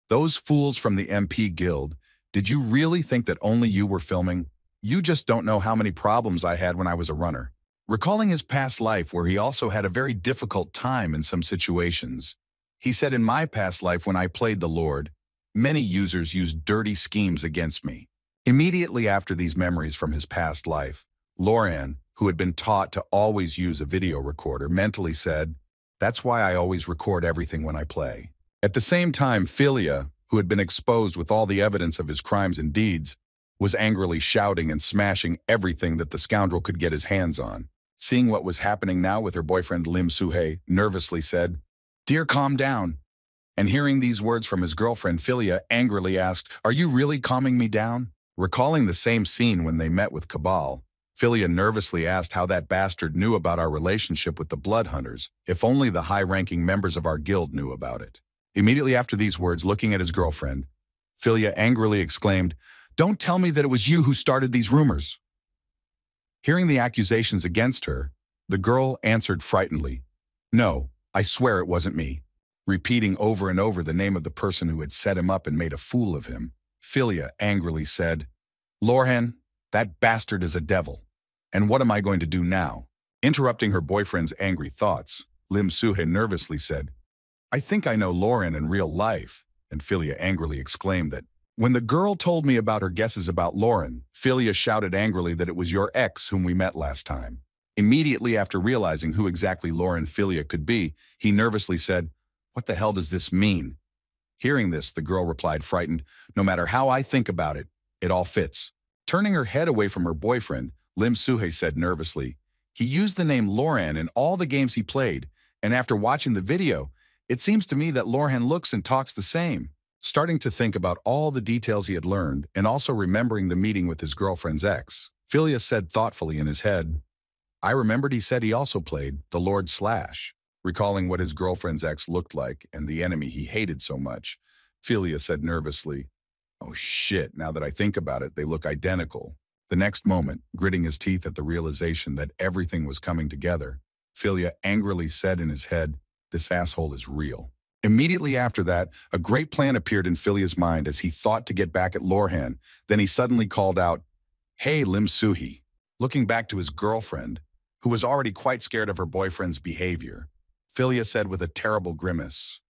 those fools from the MP Guild, did you really think that only you were filming? You just don't know how many problems I had when I was a runner. Recalling his past life where he also had a very difficult time in some situations, he said, in my past life when I played the Lord, many users used dirty schemes against me. Immediately after these memories from his past life, Lauren, who had been taught to always use a video recorder, mentally said, that's why I always record everything when I play. At the same time, Philia, who had been exposed with all the evidence of his crimes and deeds, was angrily shouting and smashing everything that the scoundrel could get his hands on. Seeing what was happening now with her boyfriend Lim Suhei, nervously said, dear, calm down. And hearing these words from his girlfriend, Philia angrily asked, are you really calming me down? Recalling the same scene when they met with Cabal, Philia nervously asked how that bastard knew about our relationship with the Blood Hunters, if only the high-ranking members of our guild knew about it. Immediately after these words, looking at his girlfriend, Philia angrily exclaimed, don't tell me that it was you who started these rumors. Hearing the accusations against her, the girl answered frightenedly, no, I swear it wasn't me. Repeating over and over the name of the person who had set him up and made a fool of him, Philia angrily said, Lorhan, that bastard is a devil. And what am I going to do now? Interrupting her boyfriend's angry thoughts, Lim Suhe nervously said, I think I know Lauren in real life. And Philia angrily exclaimed that, when the girl told me about her guesses about Lauren, Philia shouted angrily that it was your ex whom we met last time. Immediately after realizing who exactly Lauren Philia could be, he nervously said, what the hell does this mean? Hearing this, the girl replied frightened, no matter how I think about it, it all fits. Turning her head away from her boyfriend, Lim Suhe said nervously, he used the name Lauren in all the games he played, and after watching the video, it seems to me that Lauren looks and talks the same. Starting to think about all the details he had learned and also remembering the meeting with his girlfriend's ex, Philia said thoughtfully in his head, I remembered he said he also played the Lord Slash. Recalling what his girlfriend's ex looked like and the enemy he hated so much, Philia said nervously, Oh shit, now that I think about it, they look identical. The next moment, gritting his teeth at the realization that everything was coming together, Philia angrily said in his head, "This asshole is real." Immediately after that, a great plan appeared in Philia's mind as he thought to get back at Lorhan. Then he suddenly called out, "Hey, Lim Suhi." Looking back to his girlfriend, who was already quite scared of her boyfriend's behavior, Philia said with a terrible grimace,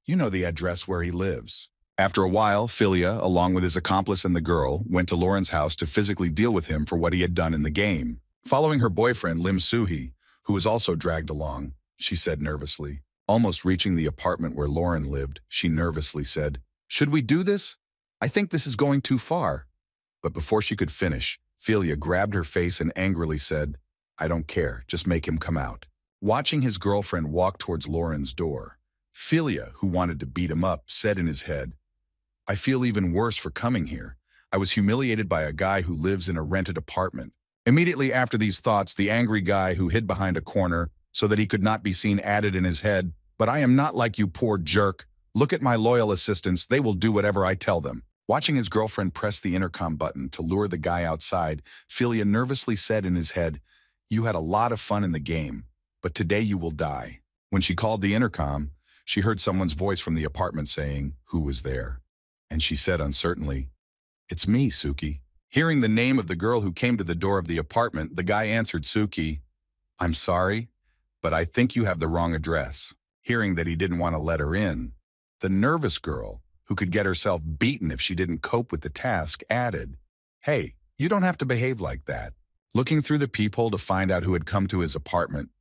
"You know the address where he lives." After a while, Philia, along with his accomplice and the girl, went to Lauren's house to physically deal with him for what he had done in the game. Following her boyfriend, Lim Suhi, who was also dragged along, she said nervously. Almost reaching the apartment where Lauren lived, she nervously said, "Should we do this? I think this is going too far." But before she could finish, Philia grabbed her face and angrily said, "I don't care, just make him come out." Watching his girlfriend walk towards Lauren's door, Philia, who wanted to beat him up, said in his head, "I feel even worse for coming here. I was humiliated by a guy who lives in a rented apartment." Immediately after these thoughts, the angry guy who hid behind a corner so that he could not be seen added in his head, "But I am not like you poor jerk. Look at my loyal assistants, they will do whatever I tell them." Watching his girlfriend press the intercom button to lure the guy outside, Philia nervously said in his head, "You had a lot of fun in the game, but today you will die." When she called the intercom, she heard someone's voice from the apartment saying, "Who was there?" And she said uncertainly, "It's me, Suki." Hearing the name of the girl who came to the door of the apartment, the guy answered Suki, "I'm sorry, but I think you have the wrong address." Hearing that he didn't want to let her in, the nervous girl, who could get herself beaten if she didn't cope with the task, added, "Hey, you don't have to behave like that." Looking through the peephole to find out who had come to his apartment,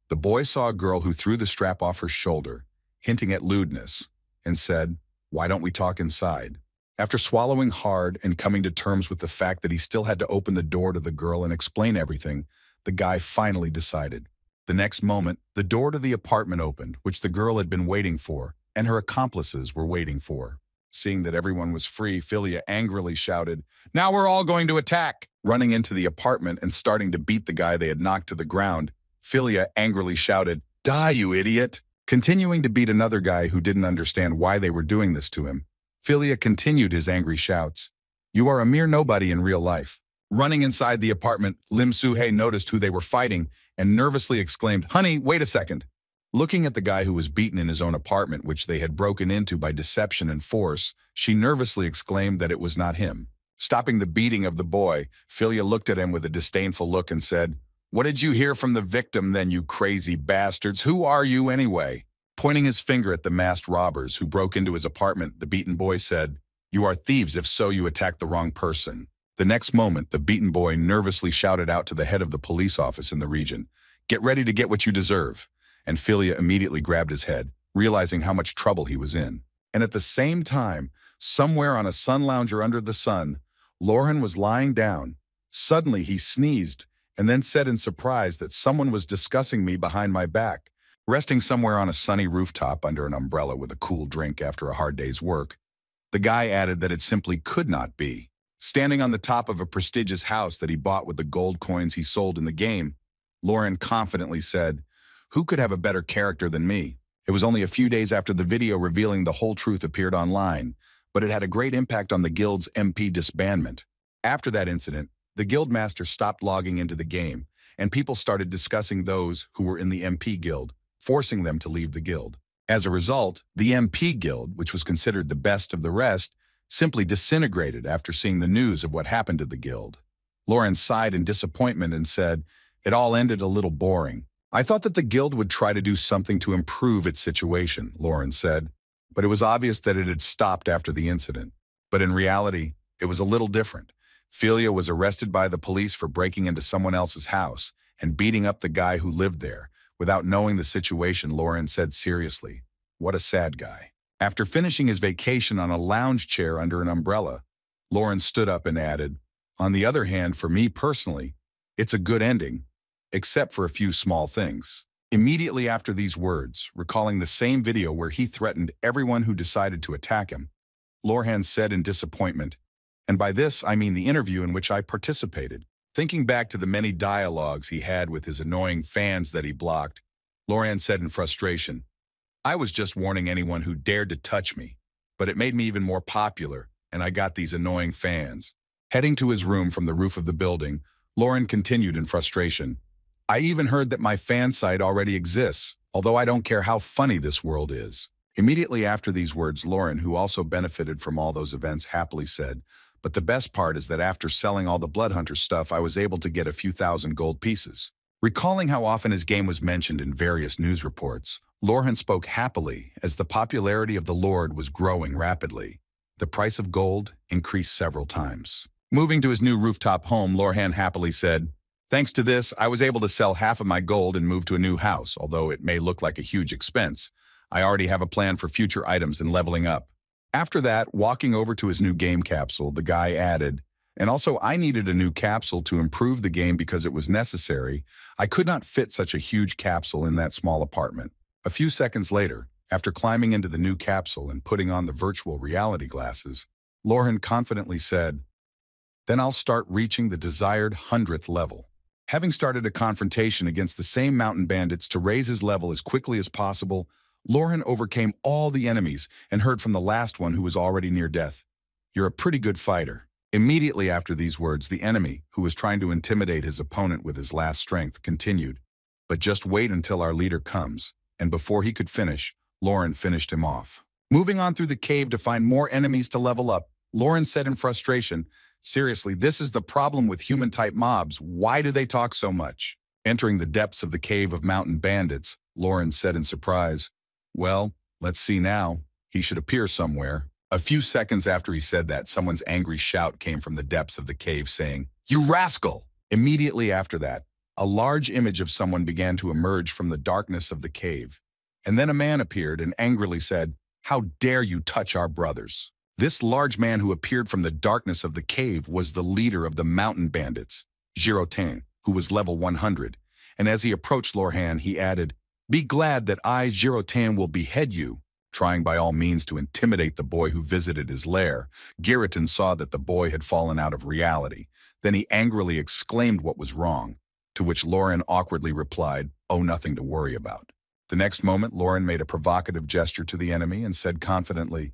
the boy saw a girl who threw the strap off her shoulder, hinting at lewdness, and said, "Why don't we talk inside?" After swallowing hard and coming to terms with the fact that he still had to open the door to the girl and explain everything, the guy finally decided. The next moment, the door to the apartment opened, which the girl had been waiting for, and her accomplices were waiting for. Seeing that everyone was free, Philia angrily shouted, "Now we're all going to attack!" Running into the apartment and starting to beat the guy they had knocked to the ground, Philia angrily shouted, "Die, you idiot!" Continuing to beat another guy who didn't understand why they were doing this to him, Philia continued his angry shouts, "You are a mere nobody in real life." Running inside the apartment, Lim Suhei noticed who they were fighting and nervously exclaimed, "Honey, wait a second." Looking at the guy who was beaten in his own apartment, which they had broken into by deception and force, she nervously exclaimed that it was not him. Stopping the beating of the boy, Philia looked at him with a disdainful look and said, "What did you hear from the victim then, you crazy bastards? Who are you anyway?" Pointing his finger at the masked robbers who broke into his apartment, the beaten boy said, "You are thieves, if so you attacked the wrong person." The next moment, the beaten boy nervously shouted out to the head of the police office in the region, "Get ready to get what you deserve." And Philia immediately grabbed his head, realizing how much trouble he was in. And at the same time, somewhere on a sun lounger under the sun, Lauren was lying down. Suddenly he sneezed and then said in surprise that someone was discussing me behind my back. Resting somewhere on a sunny rooftop under an umbrella with a cool drink after a hard day's work, the guy added that it simply could not be. Standing on the top of a prestigious house that he bought with the gold coins he sold in the game, Lauren confidently said, "Who could have a better character than me?" It was only a few days after the video revealing the whole truth appeared online, but it had a great impact on the guild's MP disbandment. After that incident, the guild master stopped logging into the game, and people started discussing those who were in the MP guild, forcing them to leave the guild. As a result, the MP guild, which was considered the best of the rest, simply disintegrated after seeing the news of what happened to the guild. Lauren sighed in disappointment and said, "It all ended a little boring. I thought that the guild would try to do something to improve its situation," Lauren said, "but it was obvious that it had stopped after the incident. But in reality, it was a little different. Philia was arrested by the police for breaking into someone else's house and beating up the guy who lived there. Without knowing the situation, Lauren said seriously, 'What a sad guy.'" After finishing his vacation on a lounge chair under an umbrella, Lauren stood up and added, "On the other hand, for me personally, it's a good ending, except for a few small things." Immediately after these words, recalling the same video where he threatened everyone who decided to attack him, Lorhan said in disappointment, "And by this I mean the interview in which I participated." Thinking back to the many dialogues he had with his annoying fans that he blocked, Lorhan said in frustration, "I was just warning anyone who dared to touch me, but it made me even more popular, and I got these annoying fans. Heading to his room from the roof of the building, Lauren continued in frustration. I even heard that my fan site already exists, although I don't care how funny this world is. Immediately after these words, Lauren, who also benefited from all those events, happily said, but the best part is that after selling all the Bloodhunter stuff, I was able to get a few thousand gold pieces. Recalling how often his game was mentioned in various news reports, Lauren spoke happily as the popularity of the Lord was growing rapidly. The price of gold increased several times. Moving to his new rooftop home, Lauren happily said, thanks to this, I was able to sell half of my gold and move to a new house, although it may look like a huge expense. I already have a plan for future items and leveling up. After that, walking over to his new game capsule, the guy added, and also I needed a new capsule to improve the game because it was necessary. I could not fit such a huge capsule in that small apartment. A few seconds later, after climbing into the new capsule and putting on the virtual reality glasses, Lauren confidently said, then I'll start reaching the desired 100th level. Having started a confrontation against the same mountain bandits to raise his level as quickly as possible, Lauren overcame all the enemies and heard from the last one who was already near death. You're a pretty good fighter. Immediately after these words, the enemy, who was trying to intimidate his opponent with his last strength, continued. But just wait until our leader comes. And before he could finish, Lauren finished him off. Moving on through the cave to find more enemies to level up, Lauren said in frustration, seriously, this is the problem with human-type mobs. Why do they talk so much? Entering the depths of the cave of mountain bandits, Lauren said in surprise, well, let's see now. He should appear somewhere. A few seconds after he said that, someone's angry shout came from the depths of the cave saying, you rascal! Immediately after that, a large image of someone began to emerge from the darkness of the cave. And then a man appeared and angrily said, how dare you touch our brothers? This large man who appeared from the darkness of the cave was the leader of the mountain bandits, Girotin, who was level 100. And as he approached Lauren, he added, be glad that I, Girotin, will behead you. Trying by all means to intimidate the boy who visited his lair, Girotin saw that the boy had fallen out of reality. Then he angrily exclaimed what was wrong, to which Lauren awkwardly replied, oh, nothing to worry about. The next moment, Lauren made a provocative gesture to the enemy and said confidently,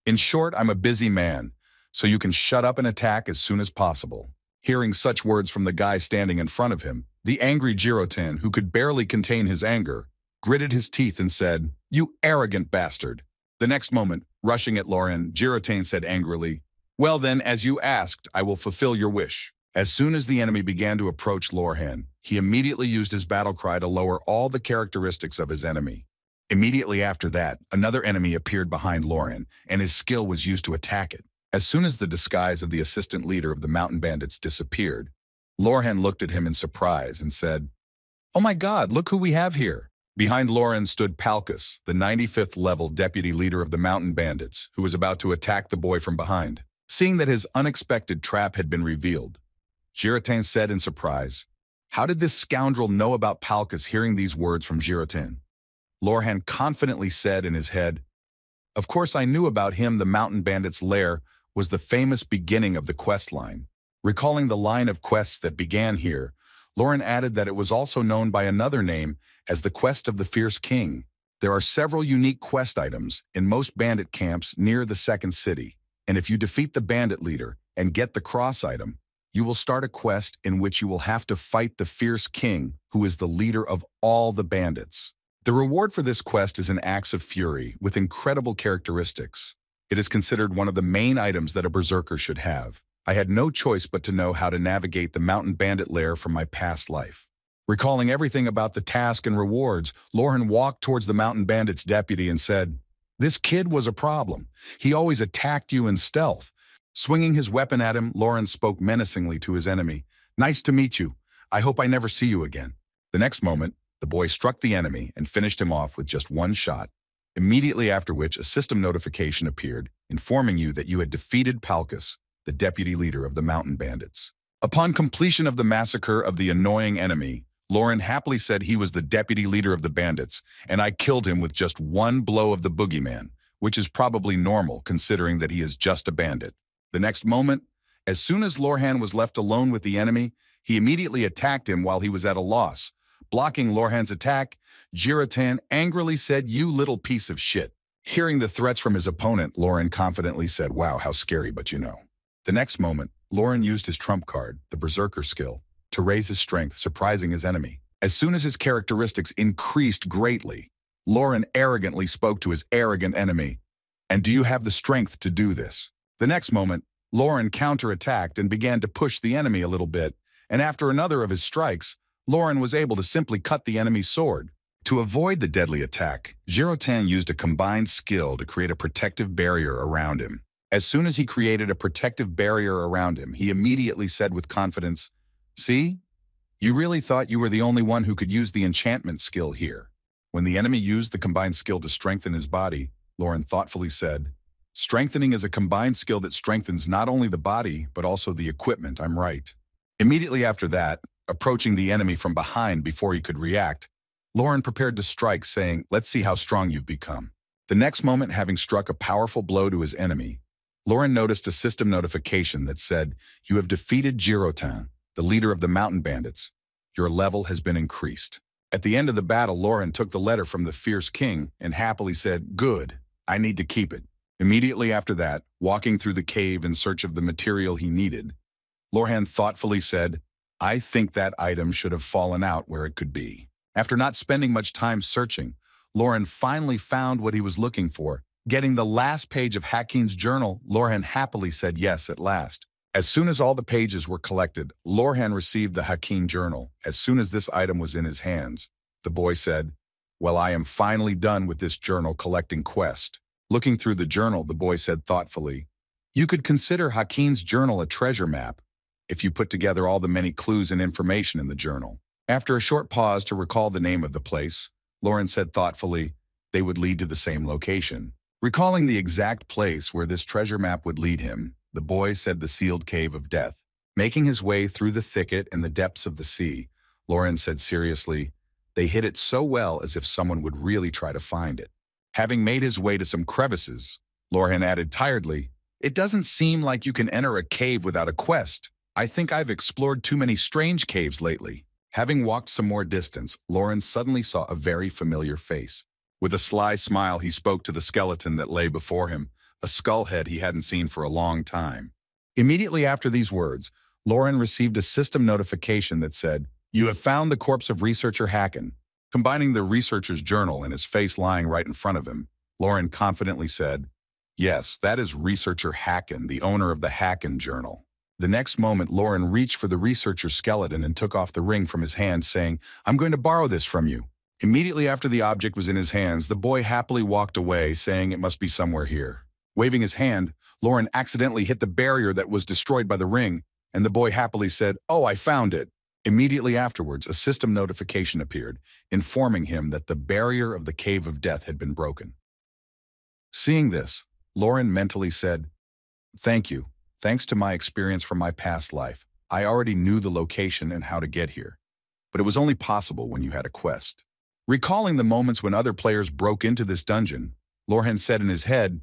in short, I'm a busy man, so you can shut up and attack as soon as possible. Hearing such words from the guy standing in front of him, the angry Girotin, who could barely contain his anger, gritted his teeth and said, you arrogant bastard. The next moment, rushing at Lauren, Girotin said angrily, well then, as you asked, I will fulfill your wish. As soon as the enemy began to approach Lauren, he immediately used his battle cry to lower all the characteristics of his enemy. Immediately after that, another enemy appeared behind Lauren, and his skill was used to attack it. As soon as the disguise of the assistant leader of the mountain bandits disappeared, Lauren looked at him in surprise and said, oh my God, look who we have here. Behind Lauren stood Palkus, the 95th level deputy leader of the mountain bandits, who was about to attack the boy from behind. Seeing that his unexpected trap had been revealed, Girotin said in surprise, how did this scoundrel know about Palkus? Hearing these words from Girotin, Lauren confidently said in his head, of course I knew about him. The mountain bandits' lair was the famous beginning of the quest line. Recalling the line of quests that began here, Lauren added that it was also known by another name as the Quest of the Fierce King. There are several unique quest items in most bandit camps near the second city, and if you defeat the bandit leader and get the cross item, you will start a quest in which you will have to fight the Fierce King, who is the leader of all the bandits. The reward for this quest is an axe of fury with incredible characteristics. It is considered one of the main items that a berserker should have. I had no choice but to know how to navigate the mountain bandit lair from my past life. Recalling everything about the task and rewards, Lauren walked towards the mountain bandit's deputy and said, this kid was a problem. He always attacked you in stealth. Swinging his weapon at him, Lauren spoke menacingly to his enemy. Nice to meet you. I hope I never see you again. The next moment, the boy struck the enemy and finished him off with just one shot, immediately after which a system notification appeared, informing you that you had defeated Palkus, the deputy leader of the mountain bandits. Upon completion of the massacre of the annoying enemy, Lauren happily said he was the deputy leader of the bandits, and I killed him with just one blow of the boogeyman, which is probably normal considering that he is just a bandit. The next moment, as soon as Lauren was left alone with the enemy, he immediately attacked him while he was at a loss. Blocking Lauren's attack, Girotin angrily said, you little piece of shit. Hearing the threats from his opponent, Lauren confidently said, "Wow, how scary, but you know." The next moment, Lauren used his trump card, the Berserker skill, to raise his strength, surprising his enemy. As soon as his characteristics increased greatly, Lauren arrogantly spoke to his arrogant enemy, "And do you have the strength to do this?" The next moment, Lauren counterattacked and began to push the enemy a little bit, and after another of his strikes, Lauren was able to simply cut the enemy's sword. To avoid the deadly attack, Jirotan used a combined skill to create a protective barrier around him. As soon as he created a protective barrier around him, he immediately said with confidence, "See? You really thought you were the only one who could use the enchantment skill here." When the enemy used the combined skill to strengthen his body, Lauren thoughtfully said, "Strengthening is a combined skill that strengthens not only the body, but also the equipment, I'm right." Immediately after that, approaching the enemy from behind before he could react, Lauren prepared to strike, saying, "Let's see how strong you've become." The next moment, having struck a powerful blow to his enemy, Lauren noticed a system notification that said, "You have defeated Jirotan, the leader of the mountain bandits. Your level has been increased." At the end of the battle, Lauren took the letter from the fierce king and happily said, "Good, I need to keep it." Immediately after that, walking through the cave in search of the material he needed, Lauren thoughtfully said, "I think that item should have fallen out where it could be." After not spending much time searching, Lauren finally found what he was looking for. Getting the last page of Hakin's journal, Lauren happily said yes at last. As soon as all the pages were collected, Lauren received the Hakin journal. As soon as this item was in his hands, the boy said, "Well, I am finally done with this journal collecting quest." Looking through the journal, the boy said thoughtfully, "You could consider Hakin's journal a treasure map if you put together all the many clues and information in the journal." After a short pause to recall the name of the place, Lauren said thoughtfully, "They would lead to the same location." Recalling the exact place where this treasure map would lead him, the boy said the sealed cave of death. Making his way through the thicket and the depths of the sea, Lauren said seriously, "They hid it so well as if someone would really try to find it." Having made his way to some crevices, Lauren added tiredly, "It doesn't seem like you can enter a cave without a quest. I think I've explored too many strange caves lately." Having walked some more distance, Lauren suddenly saw a very familiar face. With a sly smile, he spoke to the skeleton that lay before him, a skull head he hadn't seen for a long time. Immediately after these words, Lauren received a system notification that said, "You have found the corpse of researcher Hacken." Combining the researcher's journal and his face lying right in front of him, Lauren confidently said, "Yes, that is researcher Hacken, the owner of the Hacken journal." The next moment, Lauren reached for the researcher's skeleton and took off the ring from his hand, saying, "I'm going to borrow this from you." Immediately after the object was in his hands, the boy happily walked away, saying it must be somewhere here. Waving his hand, Lauren accidentally hit the barrier that was destroyed by the ring, and the boy happily said, "Oh, I found it." Immediately afterwards, a system notification appeared, informing him that the barrier of the Cave of Death had been broken. Seeing this, Lauren mentally said, "Thank you. Thanks to my experience from my past life, I already knew the location and how to get here. But it was only possible when you had a quest." Recalling the moments when other players broke into this dungeon, Lauren said in his head,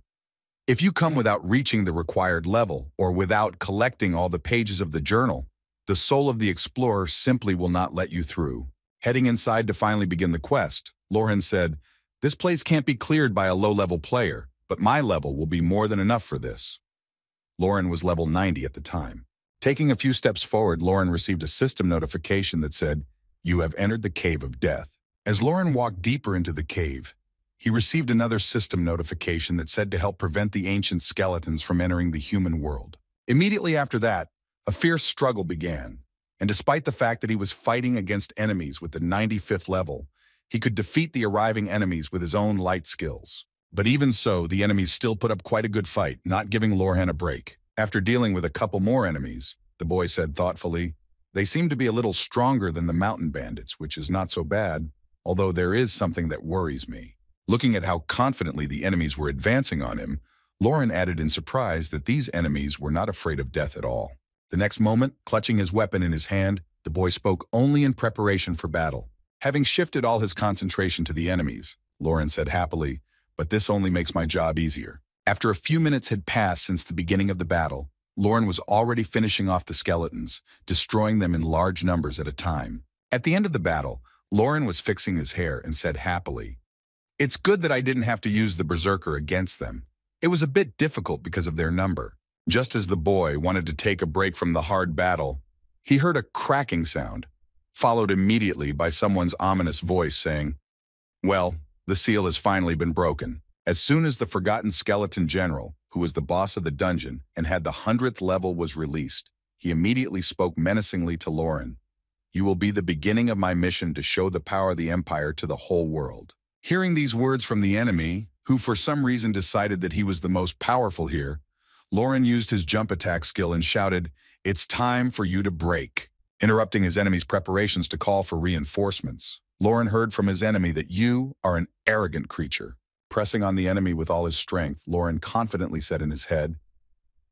"If you come without reaching the required level or without collecting all the pages of the journal, the soul of the explorer simply will not let you through." Heading inside to finally begin the quest, Lauren said, "This place can't be cleared by a low-level player, but my level will be more than enough for this." Lauren was level 90 at the time. Taking a few steps forward, Lauren received a system notification that said, "You have entered the Cave of Death." As Lauren walked deeper into the cave, he received another system notification that said to help prevent the ancient skeletons from entering the human world. Immediately after that, a fierce struggle began, and despite the fact that he was fighting against enemies with the 95th level, he could defeat the arriving enemies with his own light skills. But even so, the enemies still put up quite a good fight, not giving Lauren a break. After dealing with a couple more enemies, the boy said thoughtfully, "They seem to be a little stronger than the mountain bandits, which is not so bad, although there is something that worries me." Looking at how confidently the enemies were advancing on him, Lauren added in surprise that these enemies were not afraid of death at all. The next moment, clutching his weapon in his hand, the boy spoke only in preparation for battle. Having shifted all his concentration to the enemies, Lauren said happily, "But this only makes my job easier." After a few minutes had passed since the beginning of the battle, Lauren was already finishing off the skeletons, destroying them in large numbers at a time. At the end of the battle, Lauren was fixing his hair and said happily, It's good that I didn't have to use the berserker against them. It was a bit difficult because of their number. Just as the boy wanted to take a break from the hard battle, he heard a cracking sound, followed immediately by someone's ominous voice saying, "Well, the seal has finally been broken." As soon as the forgotten skeleton general, who was the boss of the dungeon and had the 100th level, was released, he immediately spoke menacingly to Lauren. "You will be the beginning of my mission to show the power of the Empire to the whole world." Hearing these words from the enemy, who for some reason decided that he was the most powerful here, Lauren used his jump attack skill and shouted, "It's time for you to break," interrupting his enemy's preparations to call for reinforcements. Lauren heard from his enemy that you are an arrogant creature. Pressing on the enemy with all his strength, Lauren confidently said in his head,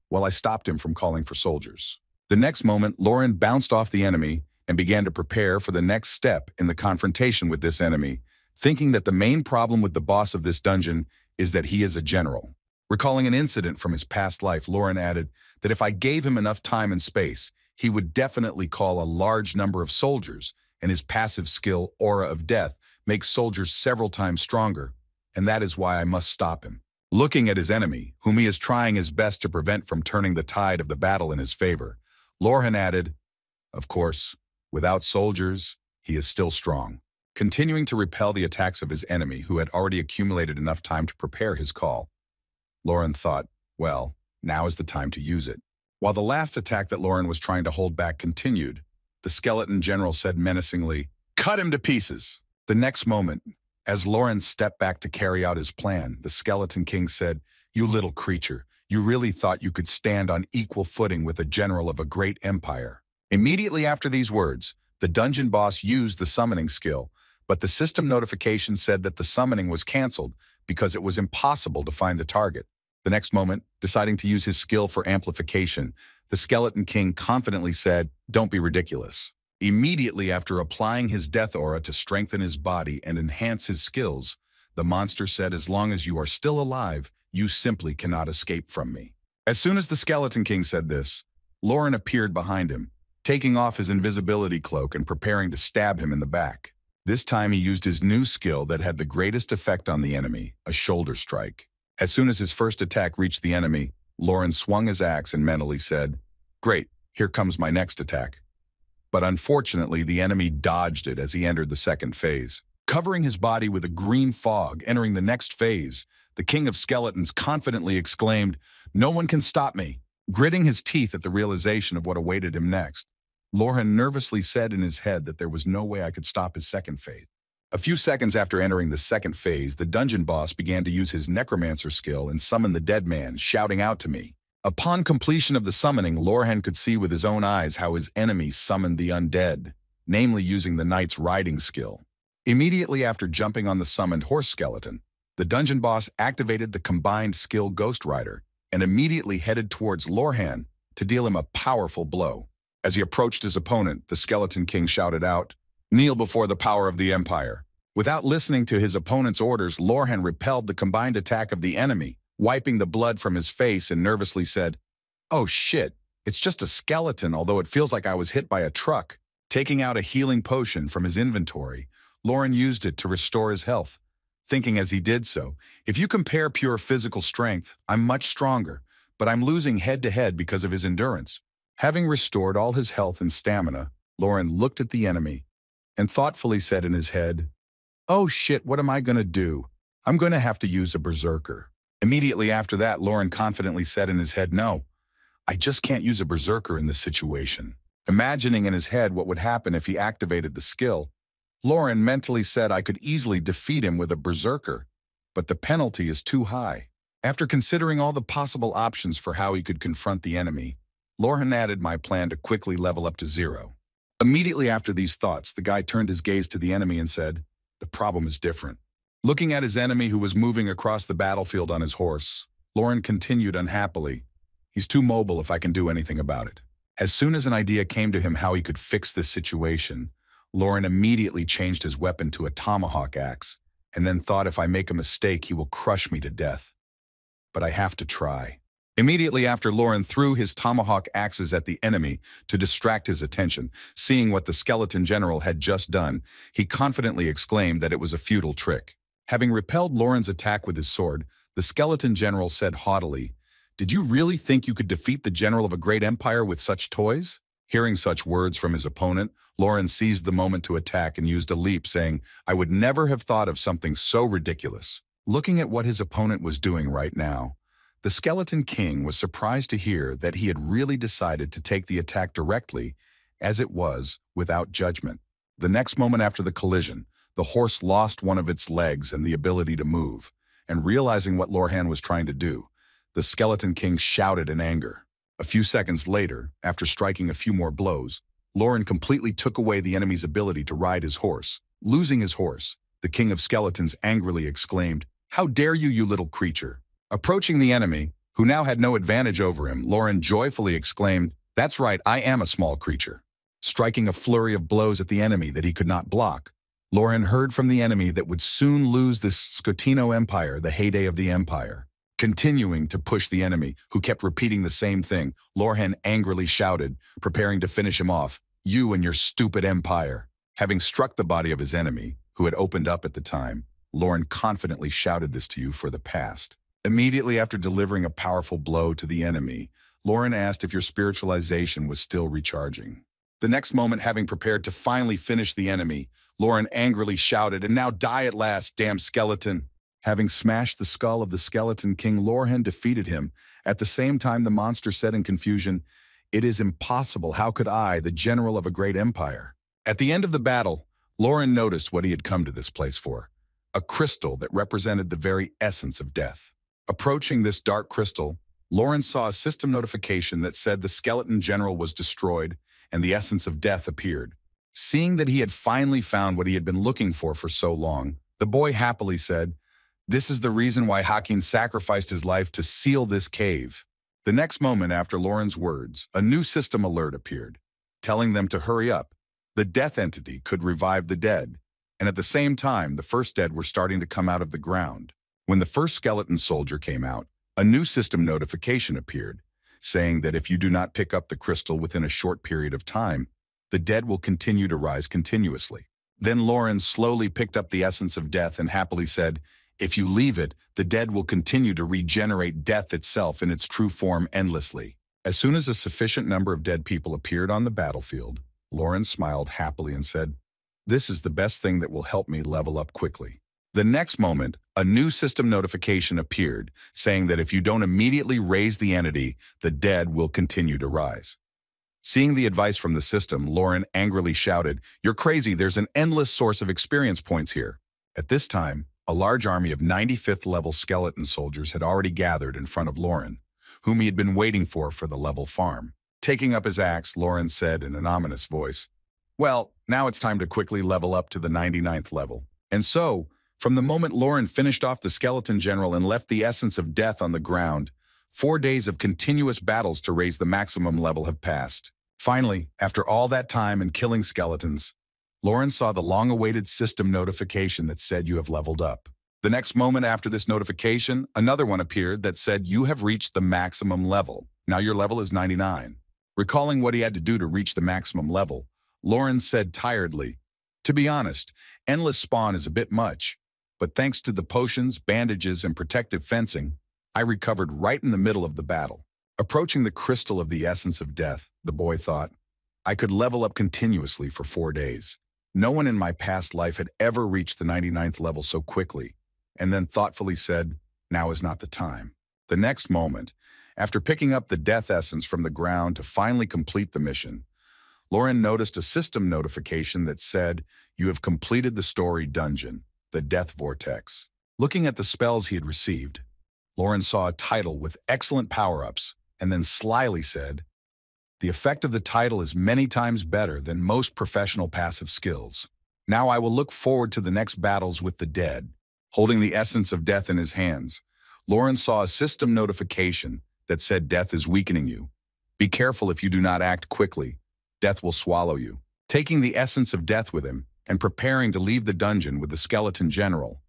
"Well, I stopped him from calling for soldiers." The next moment, Lauren bounced off the enemy and began to prepare for the next step in the confrontation with this enemy, thinking that the main problem with the boss of this dungeon is that he is a general. Recalling an incident from his past life, Lauren added that if I gave him enough time and space, he would definitely call a large number of soldiers, and his passive skill, Aura of Death, makes soldiers several times stronger, and that is why I must stop him. Looking at his enemy, whom he is trying his best to prevent from turning the tide of the battle in his favor, Lauren added, "Of course, without soldiers, he is still strong." Continuing to repel the attacks of his enemy, who had already accumulated enough time to prepare his call, Lauren thought, well, now is the time to use it. While the last attack that Lauren was trying to hold back continued, the skeleton general said menacingly, "Cut him to pieces." The next moment, as Lauren stepped back to carry out his plan, the skeleton king said, "You little creature, you really thought you could stand on equal footing with a general of a great empire." Immediately after these words, the dungeon boss used the summoning skill, but the system notification said that the summoning was canceled because it was impossible to find the target. The next moment, deciding to use his skill for amplification, the Skeleton King confidently said, "Don't be ridiculous." Immediately after applying his death aura to strengthen his body and enhance his skills, the monster said, "As long as you are still alive, you simply cannot escape from me." As soon as the Skeleton King said this, Lauren appeared behind him, taking off his invisibility cloak and preparing to stab him in the back. This time he used his new skill that had the greatest effect on the enemy, a shoulder strike. As soon as his first attack reached the enemy, Lauren swung his axe and mentally said, "Great, here comes my next attack." But unfortunately, the enemy dodged it as he entered the second phase. Covering his body with a green fog entering the next phase, the King of Skeletons confidently exclaimed, "No one can stop me." Gritting his teeth at the realization of what awaited him next, Lauren nervously said in his head that there was no way I could stop his second phase. A few seconds after entering the second phase, the dungeon boss began to use his necromancer skill and summon the dead man, shouting out to me. Upon completion of the summoning, Lauren could see with his own eyes how his enemy summoned the undead, namely using the knight's riding skill. Immediately after jumping on the summoned horse skeleton, the dungeon boss activated the combined skill Ghost Rider and immediately headed towards Lorhan to deal him a powerful blow. As he approached his opponent, the Skeleton King shouted out, "Kneel before the power of the Empire." Without listening to his opponent's orders, Lorhan repelled the combined attack of the enemy, wiping the blood from his face and nervously said, "Oh shit, it's just a skeleton, although it feels like I was hit by a truck." Taking out a healing potion from his inventory, Lauren used it to restore his health, thinking as he did so, "If you compare pure physical strength, I'm much stronger, but I'm losing head-to-head because of his endurance." Having restored all his health and stamina, Lauren looked at the enemy and thoughtfully said in his head, "Oh shit, what am I gonna do? I'm gonna have to use a berserker." Immediately after that, Lauren confidently said in his head, "No, I just can't use a berserker in this situation." Imagining in his head what would happen if he activated the skill, Lauren mentally said, "I could easily defeat him with a berserker, but the penalty is too high." After considering all the possible options for how he could confront the enemy, Lauren added my plan to quickly level up to 0. Immediately after these thoughts, the guy turned his gaze to the enemy and said, "The problem is different." Looking at his enemy who was moving across the battlefield on his horse, Lauren continued unhappily, "He's too mobile if I can do anything about it." As soon as an idea came to him how he could fix this situation, Lauren immediately changed his weapon to a tomahawk axe, and then thought, "If I make a mistake, he will crush me to death. But I have to try." Immediately after, Lauren threw his tomahawk axes at the enemy to distract his attention. Seeing what the skeleton general had just done, he confidently exclaimed that it was a futile trick. Having repelled Lauren's attack with his sword, the skeleton general said haughtily, "Did you really think you could defeat the general of a great empire with such toys?" Hearing such words from his opponent, Lauren seized the moment to attack and used a leap, saying, "I would never have thought of something so ridiculous." Looking at what his opponent was doing right now, the Skeleton King was surprised to hear that he had really decided to take the attack directly, as it was, without judgment. The next moment after the collision, the horse lost one of its legs and the ability to move, and realizing what Lorhan was trying to do, the Skeleton King shouted in anger. A few seconds later, after striking a few more blows, Lauren completely took away the enemy's ability to ride his horse. Losing his horse, the King of Skeletons angrily exclaimed, "How dare you, you little creature!" Approaching the enemy, who now had no advantage over him, Lauren joyfully exclaimed, "That's right, I am a small creature." Striking a flurry of blows at the enemy that he could not block, Lauren heard from the enemy that would soon lose this Scotino Empire, the heyday of the empire. Continuing to push the enemy, who kept repeating the same thing, Lorhan angrily shouted, preparing to finish him off, "You and your stupid empire." Having struck the body of his enemy, who had opened up at the time, Lauren confidently shouted this to you for the past. Immediately after delivering a powerful blow to the enemy, Lauren asked if your spiritualization was still recharging. The next moment, having prepared to finally finish the enemy, Lauren angrily shouted, "And now die at last, damn skeleton." Having smashed the skull of the Skeleton King, Lorhan defeated him. At the same time, the monster said in confusion, "It is impossible. How could I, the general of a great empire?" At the end of the battle, Lauren noticed what he had come to this place for, a crystal that represented the very essence of death. Approaching this dark crystal, Lauren saw a system notification that said the skeleton general was destroyed and the essence of death appeared. Seeing that he had finally found what he had been looking for so long, the boy happily said, "This is the reason why Hakim sacrificed his life to seal this cave." The next moment after Lauren's words, a new system alert appeared, telling them to hurry up. The death entity could revive the dead, and at the same time, the first dead were starting to come out of the ground. When the first skeleton soldier came out, a new system notification appeared, saying that if you do not pick up the crystal within a short period of time, the dead will continue to rise continuously. Then Lauren slowly picked up the essence of death and happily said, "If you leave it, the dead will continue to regenerate death itself in its true form endlessly." As soon as a sufficient number of dead people appeared on the battlefield, Lauren smiled happily and said, "This is the best thing that will help me level up quickly." The next moment, a new system notification appeared, saying that if you don't immediately raise the entity, the dead will continue to rise. Seeing the advice from the system, Lauren angrily shouted, "You're crazy, there's an endless source of experience points here." At this time, a large army of 95th level skeleton soldiers had already gathered in front of Lauren, whom he had been waiting for the level farm. Taking up his axe, Lauren said in an ominous voice, "Well, now it's time to quickly level up to the 99th level." And so, from the moment Lauren finished off the skeleton general and left the essence of death on the ground, 4 days of continuous battles to raise the maximum level have passed. Finally, after all that time and killing skeletons, Lauren saw the long-awaited system notification that said you have leveled up. The next moment after this notification, another one appeared that said you have reached the maximum level. Now your level is 99. Recalling what he had to do to reach the maximum level, Lauren said tiredly, "To be honest, endless spawn is a bit much, but thanks to the potions, bandages, and protective fencing, I recovered right in the middle of the battle." Approaching the crystal of the essence of death, the boy thought, "I could level up continuously for 4 days. No one in my past life had ever reached the 99th level so quickly," and then thoughtfully said, "Now is not the time." The next moment, after picking up the death essence from the ground to finally complete the mission, Lauren noticed a system notification that said, "You have completed the story dungeon, the Death Vortex." Looking at the spells he had received, Lauren saw a title with excellent power-ups, and then slyly said, "The effect of the title is many times better than most professional passive skills. Now I will look forward to the next battles with the dead." Holding the essence of death in his hands, Lauren saw a system notification that said death is weakening you. Be careful if you do not act quickly. Death will swallow you. Taking the essence of death with him and preparing to leave the dungeon with the skeleton general,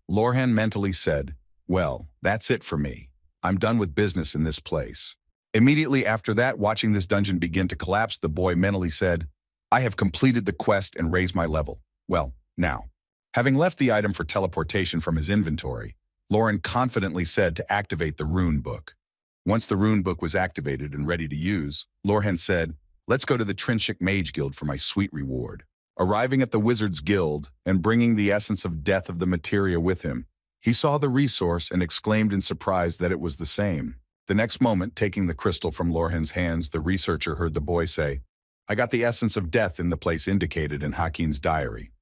Lorhan mentally said, "Well, that's it for me. I'm done with business in this place." Immediately after that, watching this dungeon begin to collapse, the boy mentally said, "I have completed the quest and raised my level. Well, now Having left the item for teleportation from his inventory, Lauren confidently said to activate the rune book. Once the rune book was activated and ready to use, Lorhan said, "Let's go to the Trinshik Mage Guild for my sweet reward." Arriving at the Wizards Guild and bringing the essence of death of the materia with him, he saw the resource and exclaimed in surprise that it was the same. The next moment, taking the crystal from Lorhan's hands, the researcher heard the boy say, "I got the essence of death in the place indicated in Hakin's diary."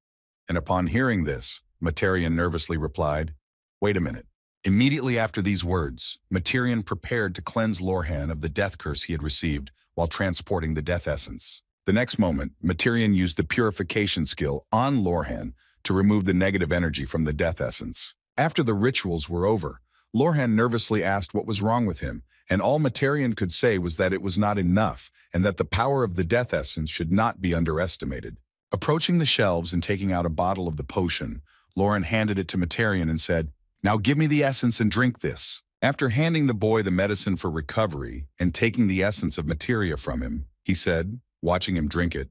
And upon hearing this, Materian nervously replied, "Wait a minute." Immediately after these words, Materian prepared to cleanse Lorhan of the death curse he had received while transporting the death essence. The next moment, Materian used the purification skill on Lorhan to remove the negative energy from the death essence. After the rituals were over, Lorhan nervously asked what was wrong with him, and all Materian could say was that it was not enough and that the power of the death essence should not be underestimated. Approaching the shelves and taking out a bottle of the potion, Lauren handed it to Materian and said, "Now give me the essence and drink this." After handing the boy the medicine for recovery and taking the essence of materia from him, he said, watching him drink it,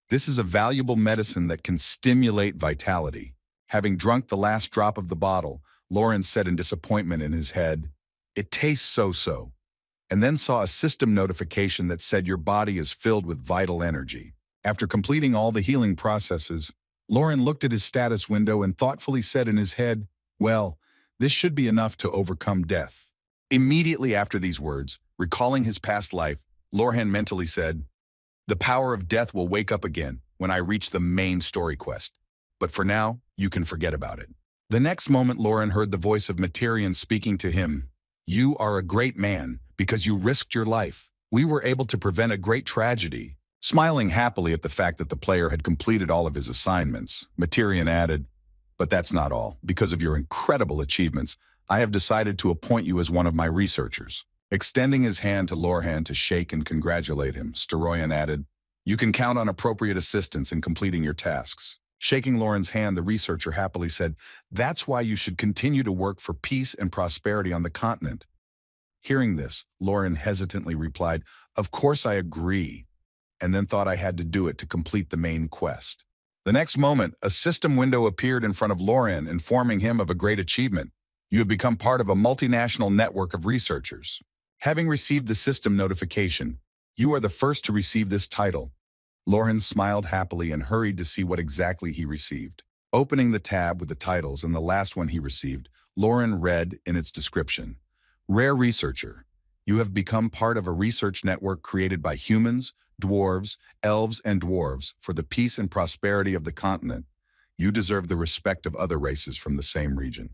"This is a valuable medicine that can stimulate vitality." Having drunk the last drop of the bottle, Lauren said in disappointment in his head, "It tastes so-so," and then saw a system notification that said your body is filled with vital energy. After completing all the healing processes, Lauren looked at his status window and thoughtfully said in his head, "Well, this should be enough to overcome death." Immediately after these words, recalling his past life, Lorhan mentally said, "The power of death will wake up again when I reach the main story quest. But for now, you can forget about it." The next moment, Lauren heard the voice of Materian speaking to him. "You are a great man because you risked your life. We were able to prevent a great tragedy." Smiling happily at the fact that the player had completed all of his assignments, Materian added, "But that's not all. Because of your incredible achievements, I have decided to appoint you as one of my researchers." Extending his hand to Lorhan to shake and congratulate him, Storoyan added, "You can count on appropriate assistance in completing your tasks." Shaking Lauren's hand, the researcher happily said, "That's why you should continue to work for peace and prosperity on the continent." Hearing this, Lauren hesitantly replied, "Of course I agree," and then thought I had to do it to complete the main quest. The next moment, a system window appeared in front of Lauren, informing him of a great achievement. "You have become part of a multinational network of researchers." Having received the system notification, "You are the first to receive this title." Lauren smiled happily and hurried to see what exactly he received. Opening the tab with the titles and the last one he received, Lauren read in its description, "Rare Researcher. You have become part of a research network created by humans, dwarves, elves, and dwarves for the peace and prosperity of the continent. You deserve the respect of other races from the same region."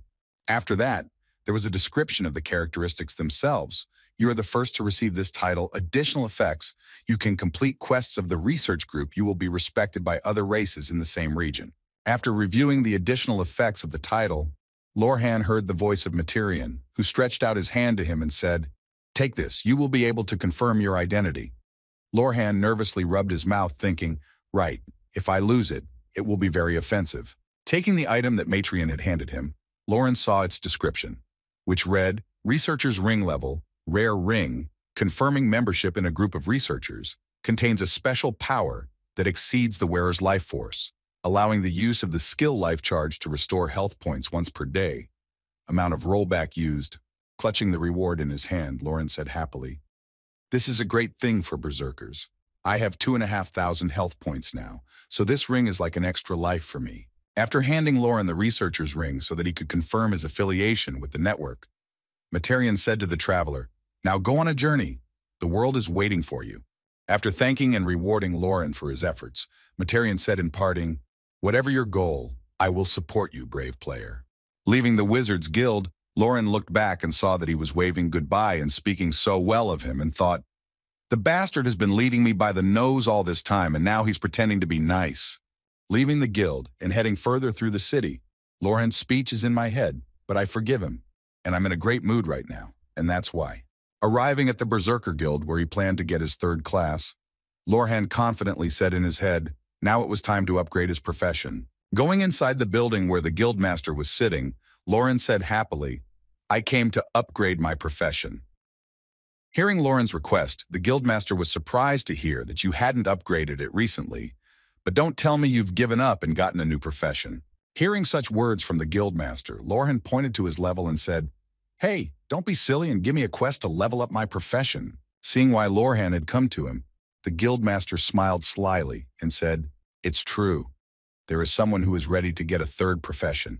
After that, there was a description of the characteristics themselves. "You are the first to receive this title. Additional effects. You can complete quests of the research group. You will be respected by other races in the same region." After reviewing the additional effects of the title, Lorhan heard the voice of Materian, who stretched out his hand to him and said, "Take this. You will be able to confirm your identity." Lorhan nervously rubbed his mouth, thinking, "Right, if I lose it, it will be very offensive." Taking the item that Materian had handed him, Lauren saw its description, which read, "Researcher's ring level, rare ring, confirming membership in a group of researchers, contains a special power that exceeds the wearer's life force, allowing the use of the skill life charge to restore health points once per day. Amount of rollback used." Clutching the reward in his hand, Lauren said happily, "This is a great thing for berserkers. I have 2,500 health points now, so this ring is like an extra life for me." After handing Lauren the researcher's ring so that he could confirm his affiliation with the network, Materian said to the traveler, "Now go on a journey. The world is waiting for you." After thanking and rewarding Lauren for his efforts, Materian said in parting, "Whatever your goal, I will support you, brave player." Leaving the Wizards Guild, Lauren looked back and saw that he was waving goodbye and speaking so well of him and thought, "The bastard has been leading me by the nose all this time and now he's pretending to be nice." Leaving the guild and heading further through the city, Lauren's speech is in my head, but I forgive him, and I'm in a great mood right now, and that's why. Arriving at the Berserker Guild where he planned to get his 3rd class, Lorhan confidently said in his head, now it was time to upgrade his profession. Going inside the building where the guildmaster was sitting, Lauren said happily, "I came to upgrade my profession." Hearing Lauren's request, the guildmaster was surprised to hear that you hadn't upgraded it recently, but don't tell me you've given up and gotten a new profession. Hearing such words from the guildmaster, Lorhan pointed to his level and said, "Hey, don't be silly and give me a quest to level up my profession." Seeing why Lorhan had come to him, the guildmaster smiled slyly and said, "It's true. There is someone who is ready to get a third profession.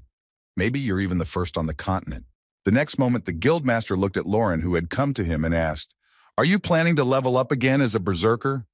Maybe you're even the first on the continent." The next moment, the guildmaster looked at Lauren, who had come to him, and asked, "Are you planning to level up again as a berserker?"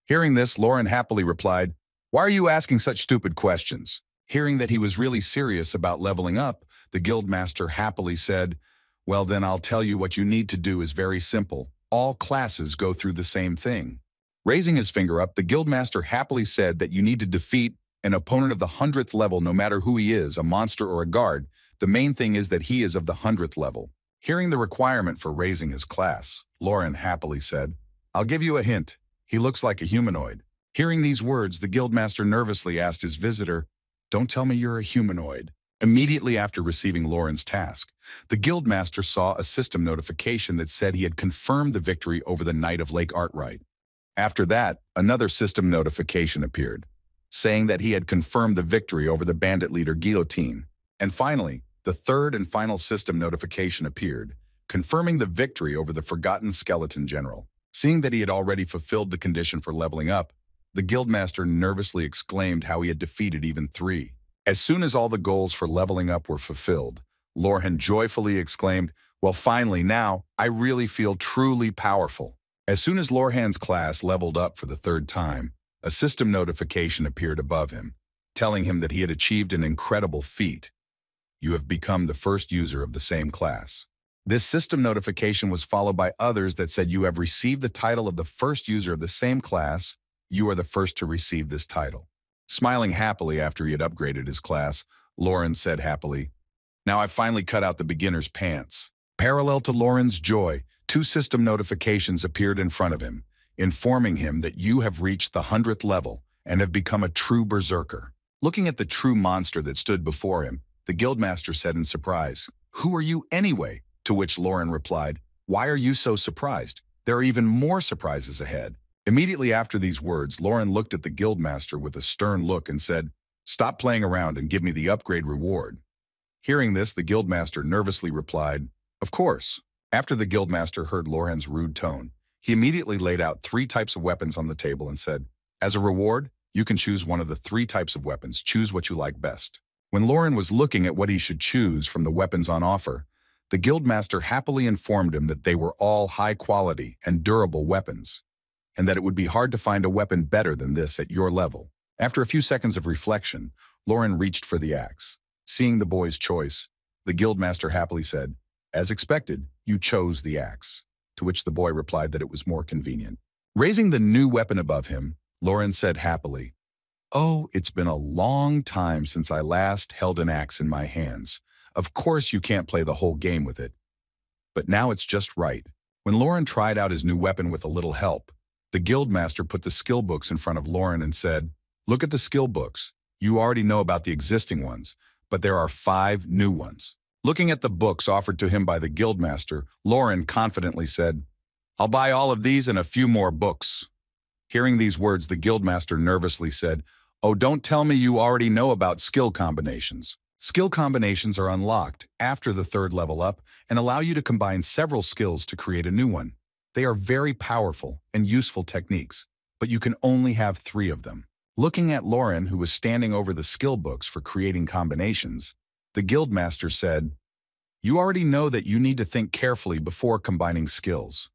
Hearing this, Lauren happily replied, "Why are you asking such stupid questions?" Hearing that he was really serious about leveling up, the guildmaster happily said, "Well, then I'll tell you what you need to do is very simple. All classes go through the same thing." Raising his finger up, the guildmaster happily said that you need to defeat an opponent of the 100th level, no matter who he is, a monster or a guard. The main thing is that he is of the 100th level. Hearing the requirement for raising his class, Lauren happily said, "I'll give you a hint. He looks like a humanoid." Hearing these words, the guildmaster nervously asked his visitor, "Don't tell me you're a humanoid." Immediately after receiving Lauren's task, the guildmaster saw a system notification that said he had confirmed the victory over the Knight of Lake Artright. After that, another system notification appeared, saying that he had confirmed the victory over the bandit leader Guillotine. And finally, the third and final system notification appeared, confirming the victory over the Forgotten Skeleton General. Seeing that he had already fulfilled the condition for leveling up, the guildmaster nervously exclaimed how he had defeated even 3. As soon as all the goals for leveling up were fulfilled, Lorhan joyfully exclaimed, "Well, finally, now, I really feel truly powerful." As soon as Lorhan's class leveled up for the 3rd time, a system notification appeared above him, telling him that he had achieved an incredible feat. "You have become the first user of the same class." This system notification was followed by others that said, "You have received the title of the first user of the same class. You are the first to receive this title." Smiling happily after he had upgraded his class, Lauren said happily, "Now I've finally cut out the beginner's pants." Parallel to Lauren's joy, 2 system notifications appeared in front of him, informing him that you have reached the 100th level and have become a true berserker. Looking at the true monster that stood before him, the guildmaster said in surprise, "Who are you anyway?" To which Lauren replied, "Why are you so surprised? There are even more surprises ahead." Immediately after these words, Lauren looked at the guildmaster with a stern look and said, "Stop playing around and give me the upgrade reward." Hearing this, the guildmaster nervously replied, "Of course." After the guildmaster heard Lauren's rude tone, he immediately laid out 3 types of weapons on the table and said, "As a reward, you can choose one of the 3 types of weapons. Choose what you like best." When Lauren was looking at what he should choose from the weapons on offer, the guildmaster happily informed him that they were all high-quality and durable weapons, and that it would be hard to find a weapon better than this at your level. After a few seconds of reflection, Lauren reached for the axe. Seeing the boy's choice, the guildmaster happily said, "As expected, you chose the axe," to which the boy replied that it was more convenient. Raising the new weapon above him, Lauren said happily, "Oh, it's been a long time since I last held an axe in my hands. Of course you can't play the whole game with it, but now it's just right." When Lauren tried out his new weapon with a little help, the guildmaster put the skill books in front of Lauren and said, "Look at the skill books. You already know about the existing ones, but there are 5 new ones." Looking at the books offered to him by the guildmaster, Lauren confidently said, "I'll buy all of these and a few more books." Hearing these words, the guildmaster nervously said, "Oh, don't tell me you already know about skill combinations." Skill combinations are unlocked after the 3rd level up and allow you to combine several skills to create a new one. They are very powerful and useful techniques, but you can only have 3 of them. Looking at Lauren, who was standing over the skill books for creating combinations, the guildmaster said, "You already know that you need to think carefully before combining skills.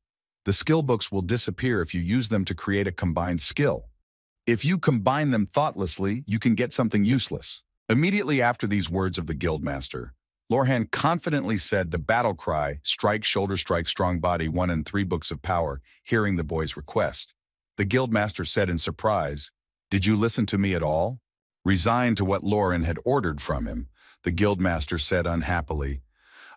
The skill books will disappear if you use them to create a combined skill. If you combine them thoughtlessly, you can get something useless." Immediately after these words of the guildmaster, Lorhan confidently said the battle cry, "Strike, shoulder strike, strong body, 1 and 3 books of power," hearing the boy's request. The guildmaster said in surprise, "Did you listen to me at all?" Resigned to what Lauren had ordered from him, the guildmaster said unhappily,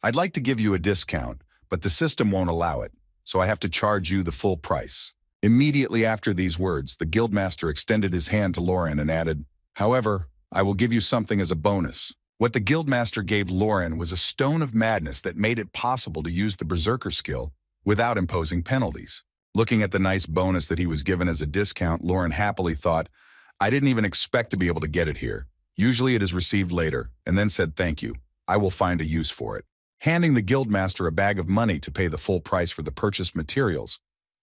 "I'd like to give you a discount, but the system won't allow it, so I have to charge you the full price." Immediately after these words, the guildmaster extended his hand to Lauren and added, "However, I will give you something as a bonus." What the guildmaster gave Lauren was a stone of madness that made it possible to use the berserker skill without imposing penalties. Looking at the nice bonus that he was given as a discount, Lauren happily thought, "I didn't even expect to be able to get it here. Usually it is received later, and then said thank you. I will find a use for it. Handing the guildmaster a bag of money to pay the full price for the purchased materials,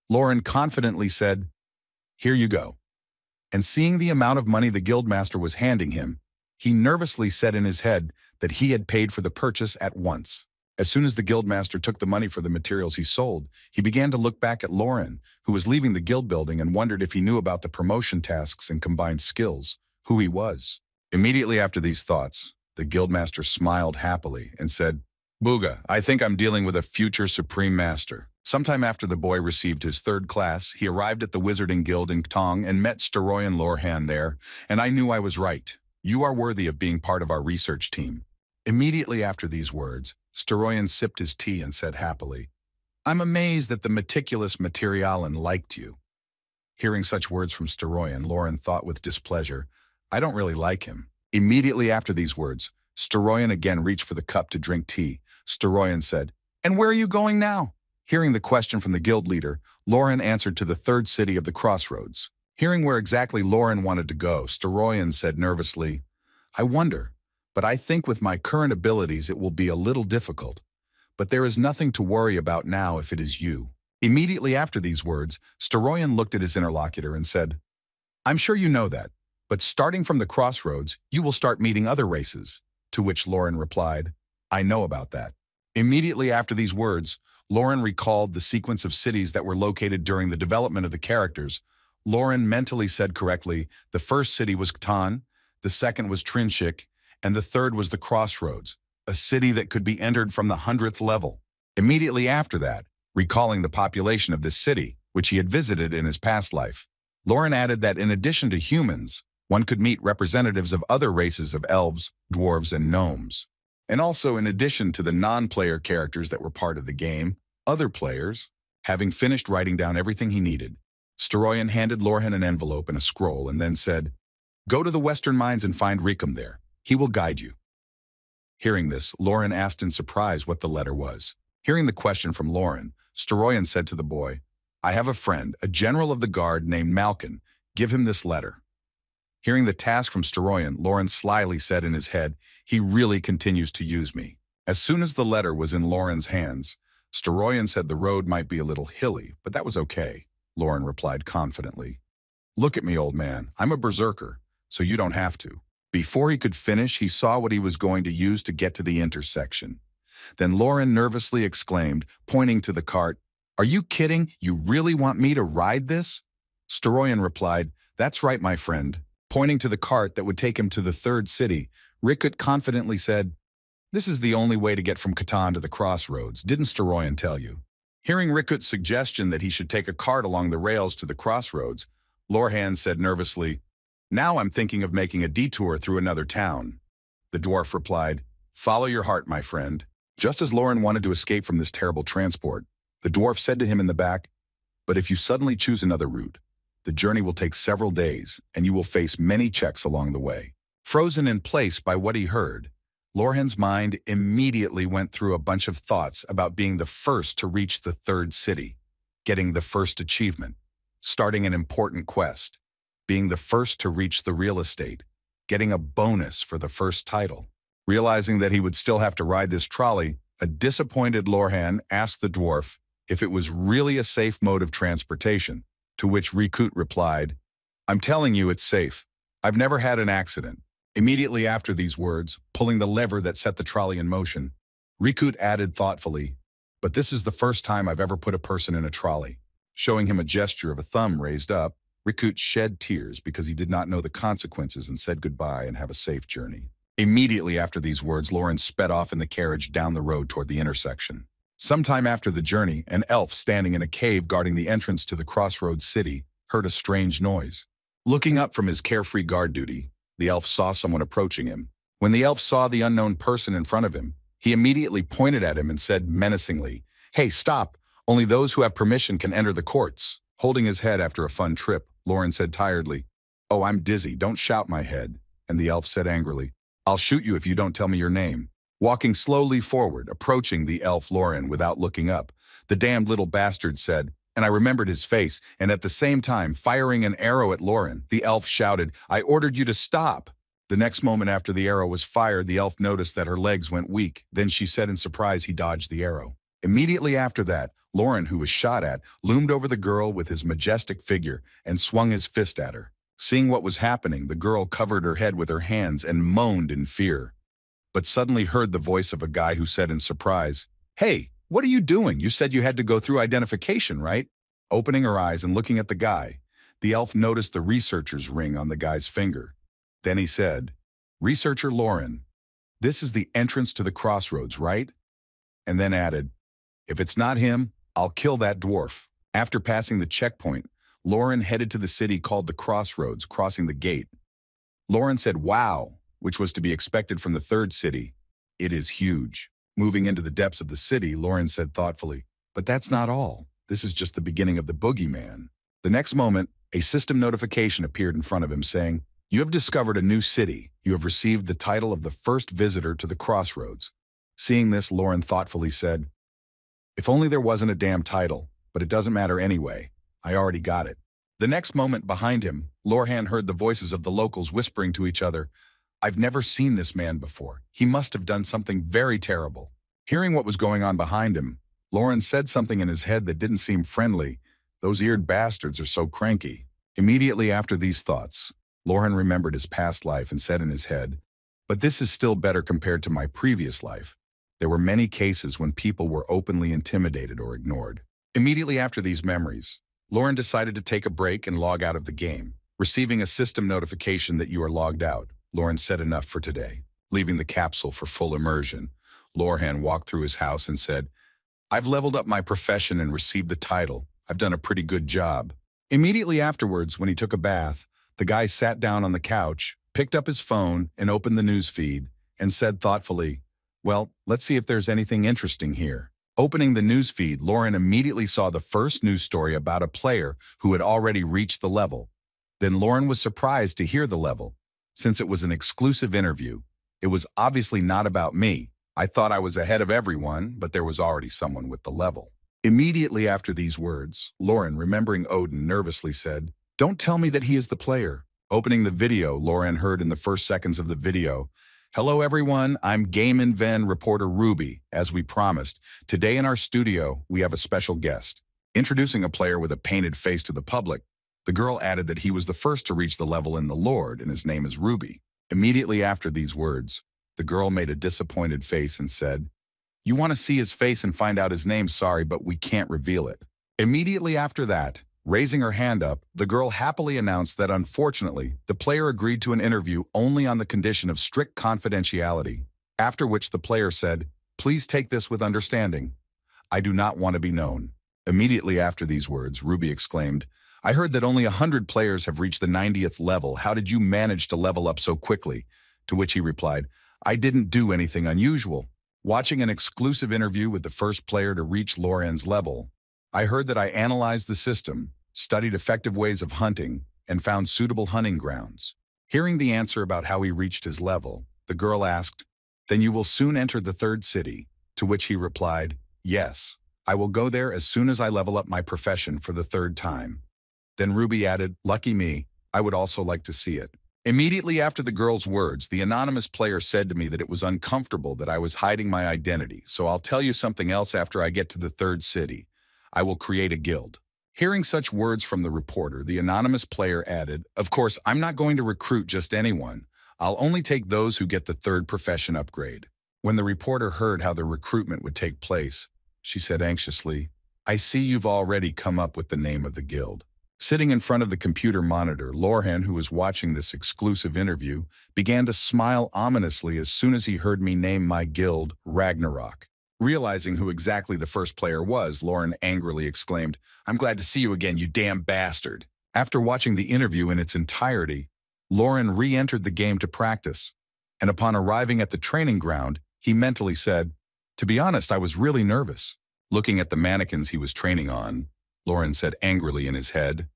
Lauren confidently said, "Here you go." And seeing the amount of money the guildmaster was handing him, he nervously said in his head that he had paid for the purchase at once. As soon as the guildmaster took the money for the materials he sold, he began to look back at Lauren, who was leaving the guild building, and wondered if he knew about the promotion tasks and combined skills, who he was. Immediately after these thoughts, the guildmaster smiled happily and said, "Booga, I think I'm dealing with a future supreme master." Sometime after the boy received his third class, he arrived at the Wizarding Guild in Ktong and met Steroyan Lorhan there, and I knew I was right. You are worthy of being part of our research team. Immediately after these words, Steroyan sipped his tea and said happily, "I'm amazed that the meticulous Materialan liked you." Hearing such words from Steroyan, Lauren thought with displeasure, "I don't really like him." Immediately after these words, Steroyan again reached for the cup to drink tea. Steroyan said, "And where are you going now?" Hearing the question from the guild leader, Lauren answered to the third city of the crossroads. Hearing where exactly Lauren wanted to go, Steroyan said nervously, "I wonder, but I think with my current abilities it will be a little difficult. But there is nothing to worry about now if it is you." Immediately after these words, Steroyan looked at his interlocutor and said, "I'm sure you know that, but starting from the crossroads, you will start meeting other races." To which Lauren replied, "I know about that." Immediately after these words, Lauren recalled the sequence of cities that were located during the development of the characters. Lauren mentally said correctly, the first city was Ctan, the second was Trinchik, and the third was the Crossroads, a city that could be entered from the 100th level. Immediately after that, recalling the population of this city, which he had visited in his past life, Lauren added that in addition to humans, one could meet representatives of other races of elves, dwarves, and gnomes. And also, in addition to the non-player characters that were part of the game, other players, having finished writing down everything he needed, Steroyan handed Lorhan an envelope and a scroll and then said, "Go to the Western Mines and find Rikum there. He will guide you." Hearing this, Lauren asked in surprise what the letter was. Hearing the question from Lauren, Steroyan said to the boy, "I have a friend, a general of the guard named Malkin. Give him this letter." Hearing the task from Steroyan, Lauren slyly said in his head, "He really continues to use me." As soon as the letter was in Lauren's hands, Steroyan said the road might be a little hilly, but that was okay. Lauren replied confidently, "Look at me, old man. I'm a berserker, so you don't have to." Before he could finish, he saw what he was going to use to get to the intersection. Then Lauren nervously exclaimed, pointing to the cart, "Are you kidding? You really want me to ride this?" Steroyan replied, "That's right, my friend." Pointing to the cart that would take him to the third city, Rikut confidently said, "This is the only way to get from Catan to the crossroads. Didn't Steroyan tell you?" Hearing Rikut's suggestion that he should take a cart along the rails to the crossroads, Lorhan said nervously, "Now I'm thinking of making a detour through another town." The dwarf replied, "Follow your heart, my friend." Just as Lauren wanted to escape from this terrible transport, the dwarf said to him in the back, "But if you suddenly choose another route, the journey will take several days, and you will face many checks along the way." Frozen in place by what he heard, Lorhan's mind immediately went through a bunch of thoughts about being the first to reach the third city, getting the first achievement, starting an important quest, being the first to reach the real estate, getting a bonus for the first title. Realizing that he would still have to ride this trolley, a disappointed Lorhan asked the dwarf if it was really a safe mode of transportation, to which Rikut replied, "I'm telling you it's safe. I've never had an accident." Immediately after these words, pulling the lever that set the trolley in motion, Rikut added thoughtfully, "But this is the first time I've ever put a person in a trolley." Showing him a gesture of a thumb raised up, Rikut shed tears because he did not know the consequences and said goodbye and have a safe journey. Immediately after these words, Lauren sped off in the carriage down the road toward the intersection. Sometime after the journey, an elf standing in a cave guarding the entrance to the crossroads city heard a strange noise. Looking up from his carefree guard duty, the elf saw someone approaching him. When the elf saw the unknown person in front of him, he immediately pointed at him and said menacingly, "Hey, stop! Only those who have permission can enter the courts." Holding his head after a fun trip, Lauren said tiredly, "Oh, I'm dizzy. Don't shout my head." And the elf said angrily, "I'll shoot you if you don't tell me your name." Walking slowly forward, approaching the elf Lauren without looking up, the damned little bastard said, and I remembered his face, and at the same time, firing an arrow at Lauren, the elf shouted, "I ordered you to stop." The next moment after the arrow was fired, the elf noticed that her legs went weak. Then she said in surprise he dodged the arrow. Immediately after that, Lauren, who was shot at, loomed over the girl with his majestic figure and swung his fist at her. Seeing what was happening, the girl covered her head with her hands and moaned in fear, but suddenly heard the voice of a guy who said in surprise, "Hey, what are you doing? You said you had to go through identification, right?" Opening her eyes and looking at the guy, the elf noticed the researcher's ring on the guy's finger. Then he said, "Researcher Lauren, this is the entrance to the crossroads, right?" And then added, "If it's not him, I'll kill that dwarf." After passing the checkpoint, Lauren headed to the city called the Crossroads, crossing the gate. Lauren said, "Wow," which was to be expected from the third city. "It is huge." Moving into the depths of the city, Lauren said thoughtfully, "But that's not all. This is just the beginning of the boogeyman." The next moment, a system notification appeared in front of him saying, "You have discovered a new city. You have received the title of the first visitor to the Crossroads." Seeing this, Lauren thoughtfully said, "If only there wasn't a damn title, but it doesn't matter anyway. I already got it." The next moment behind him, Lorhan heard the voices of the locals whispering to each other, "I've never seen this man before. He must have done something very terrible." Hearing what was going on behind him, Lauren said something in his head that didn't seem friendly. "Those eared bastards are so cranky." Immediately after these thoughts, Lauren remembered his past life and said in his head, "But this is still better compared to my previous life. There were many cases when people were openly intimidated or ignored." Immediately after these memories, Lauren decided to take a break and log out of the game. Receiving a system notification that you are logged out, Lauren said enough for today. Leaving the capsule for full immersion, Lorhan walked through his house and said, "I've leveled up my profession and received the title. I've done a pretty good job." Immediately afterwards, when he took a bath, the guy sat down on the couch, picked up his phone, and opened the news feed, and said thoughtfully, "Well, let's see if there's anything interesting here." Opening the news feed, Lauren immediately saw the first news story about a player who had already reached the level. Then Lauren was surprised to hear the level. Since it was an exclusive interview, it was obviously not about me. I thought I was ahead of everyone, but there was already someone with the level. Immediately after these words, Lauren, remembering Odin, nervously said, "Don't tell me that he is the player." Opening the video, Lauren heard in the first seconds of the video, "Hello everyone, I'm Game and Ven reporter Ruby. As we promised, today in our studio, we have a special guest." Introducing a player with a painted face to the public, the girl added that he was the first to reach the level in the Lord and his name is Ruby. Immediately after these words, the girl made a disappointed face and said, "You want to see his face and find out his name? Sorry, but we can't reveal it." Immediately after that, raising her hand up, the girl happily announced that unfortunately, the player agreed to an interview only on the condition of strict confidentiality, after which the player said, "Please take this with understanding. I do not want to be known." Immediately after these words, Ruby exclaimed, "I heard that only 100 players have reached the 90th level. How did you manage to level up so quickly?" To which he replied, "I didn't do anything unusual. Watching an exclusive interview with the first player to reach Lauren's level, I heard that I analyzed the system, studied effective ways of hunting, and found suitable hunting grounds." Hearing the answer about how he reached his level, the girl asked, "Then you will soon enter the third city?" To which he replied, "Yes, I will go there as soon as I level up my profession for the third time." Then Ruby added, "Lucky me, I would also like to see it." Immediately after the girl's words, the anonymous player said to me that it was uncomfortable that I was hiding my identity, so I'll tell you something else after I get to the third city. I will create a guild. Hearing such words from the reporter, the anonymous player added, "Of course, I'm not going to recruit just anyone. I'll only take those who get the third profession upgrade." When the reporter heard how the recruitment would take place, she said anxiously, "I see you've already come up with the name of the guild." Sitting in front of the computer monitor, Lorhan, who was watching this exclusive interview, began to smile ominously as soon as he heard me name my guild Ragnarok. Realizing who exactly the first player was, Lauren angrily exclaimed, "I'm glad to see you again, you damn bastard." After watching the interview in its entirety, Lauren re-entered the game to practice, and upon arriving at the training ground, he mentally said, "To be honest, I was really nervous." Looking at the mannequins he was training on, Lauren said angrily in his head,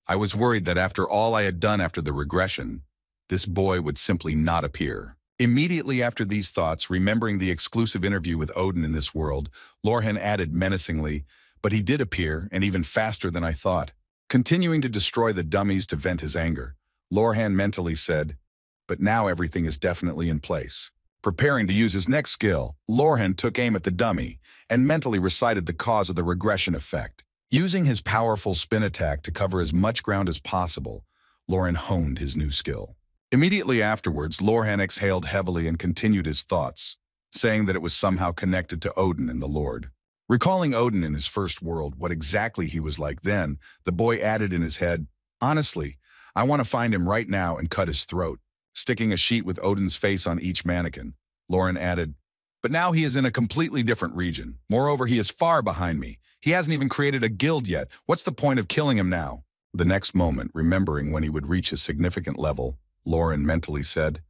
"I was worried that after all I had done after the regression, this boy would simply not appear." Immediately after these thoughts, remembering the exclusive interview with Odin in this world, Lorhan added menacingly, "But he did appear, and even faster than I thought." Continuing to destroy the dummies to vent his anger, Lorhan mentally said, but now everything is definitely in place. Preparing to use his next skill, Lorhan took aim at the dummy and mentally recited the cause of the regression effect. Using his powerful spin attack to cover as much ground as possible, Lorhan honed his new skill. Immediately afterwards, Lorhan exhaled heavily and continued his thoughts, saying that it was somehow connected to Odin and the Lord. Recalling Odin in his first world, what exactly he was like then, the boy added in his head, "Honestly, I want to find him right now and cut his throat." Sticking a sheet with Odin's face on each mannequin, Lorhan added, "But now he is in a completely different region. Moreover, he is far behind me. He hasn't even created a guild yet. What's the point of killing him now?" The next moment, remembering when he would reach a significant level, Lorhan mentally said,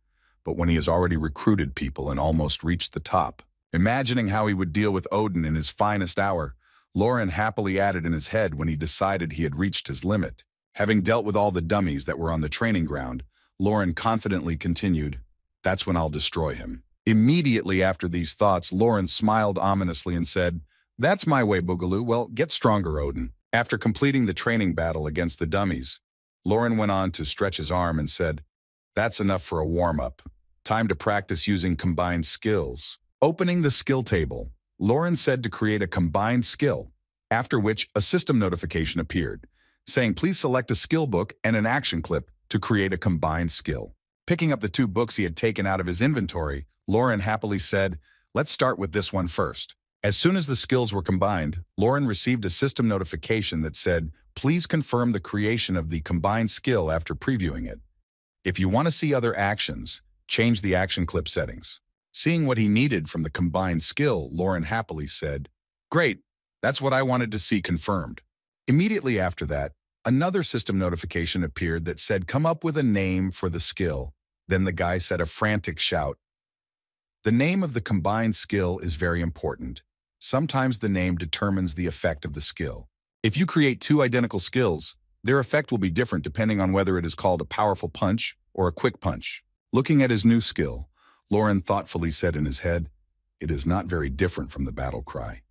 "But when he has already recruited people and almost reached the top." Imagining how he would deal with Odin in his finest hour, Lorhan happily added in his head when he decided he had reached his limit. Having dealt with all the dummies that were on the training ground, Lorhan confidently continued, "That's when I'll destroy him." Immediately after these thoughts, Lorhan smiled ominously and said, "That's my way, Boogaloo. Well, get stronger, Odin." After completing the training battle against the dummies, Lorhan went on to stretch his arm and said, "That's enough for a warm-up. Time to practice using combined skills." Opening the skill table, Lorhan said to create a combined skill, after which a system notification appeared, saying please select a skill book and an action clip to create a combined skill. Picking up the 2 books he had taken out of his inventory, Lorhan happily said, "Let's start with this one first." As soon as the skills were combined, Lorhan received a system notification that said, "Please confirm the creation of the combined skill after previewing it. If you want to see other actions, change the action clip settings." Seeing what he needed from the combined skill, Lorhan happily said, "Great, that's what I wanted to see confirmed." Immediately after that, another system notification appeared that said, "Come up with a name for the skill." Then the guy said a frantic shout. The name of the combined skill is very important. Sometimes the name determines the effect of the skill. If you create 2 identical skills, their effect will be different depending on whether it is called a powerful punch or a quick punch. Looking at his new skill, Lorhan thoughtfully said in his head, "It is not very different from the battle cry,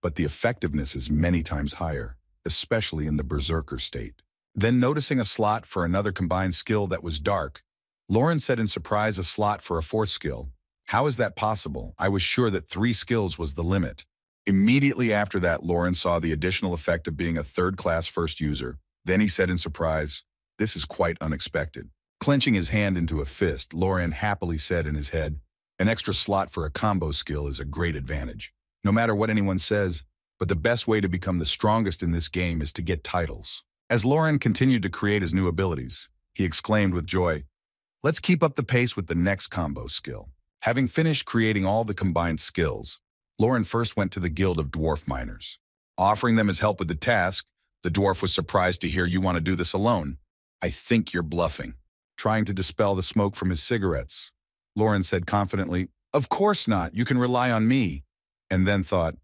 but the effectiveness is many times higher, especially in the berserker state." Then noticing a slot for another combined skill that was dark, Lorhan said in surprise, "A slot for a 4th skill? How is that possible? I was sure that 3 skills was the limit." Immediately after that, Lorhan saw the additional effect of being a 3rd-class first user. Then he said in surprise, "This is quite unexpected." Clenching his hand into a fist, Lorhan happily said in his head, "An extra slot for a combo skill is a great advantage. No matter what anyone says, but the best way to become the strongest in this game is to get titles." As Lorhan continued to create his new abilities, he exclaimed with joy, "Let's keep up the pace with the next combo skill." Having finished creating all the combined skills, Lorhan first went to the Guild of Dwarf Miners. Offering them his help with the task, the dwarf was surprised to hear, "You want to do this alone? I think you're bluffing." Trying to dispel the smoke from his cigarettes, Lorhan said confidently, "Of course not, you can rely on me," and then thought,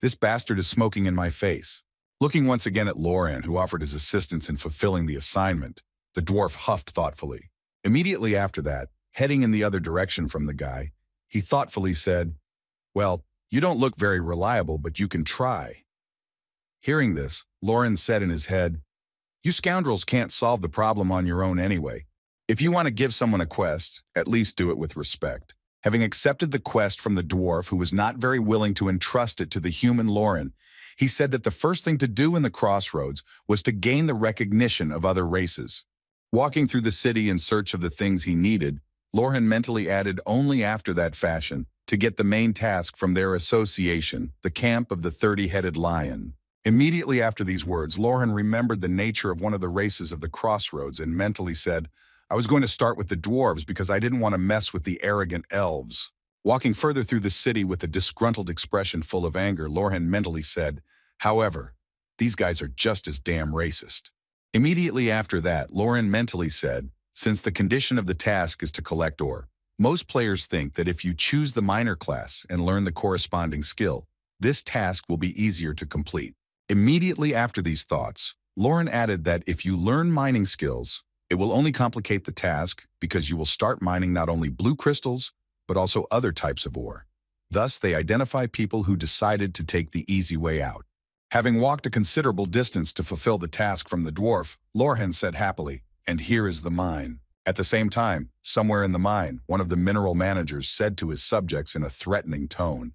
"This bastard is smoking in my face." Looking once again at Lorhan, who offered his assistance in fulfilling the assignment, the dwarf huffed thoughtfully. Immediately after that, heading in the other direction from the guy, he thoughtfully said, "Well, you don't look very reliable, but you can try." Hearing this, Lorhan said in his head, "You scoundrels can't solve the problem on your own anyway. If you want to give someone a quest, at least do it with respect." Having accepted the quest from the dwarf, who was not very willing to entrust it to the human Lorhan, he said that the first thing to do in the crossroads was to gain the recognition of other races. Walking through the city in search of the things he needed, Lorhan mentally added only after that fashion to get the main task from their association, the camp of the 30-headed lion. Immediately after these words, Lorhan remembered the nature of one of the races of the crossroads and mentally said, "I was going to start with the dwarves because I didn't want to mess with the arrogant elves." Walking further through the city with a disgruntled expression full of anger, Lorhan mentally said, "However, these guys are just as damn racist." Immediately after that, Lorhan mentally said, since the condition of the task is to collect ore, most players think that if you choose the miner class and learn the corresponding skill, this task will be easier to complete. Immediately after these thoughts, Lorhan added that if you learn mining skills, it will only complicate the task because you will start mining not only blue crystals, but also other types of ore. Thus, they identify people who decided to take the easy way out. Having walked a considerable distance to fulfill the task from the dwarf, Lorhan said happily, "And here is the mine." At the same time, somewhere in the mine, one of the mineral managers said to his subjects in a threatening tone,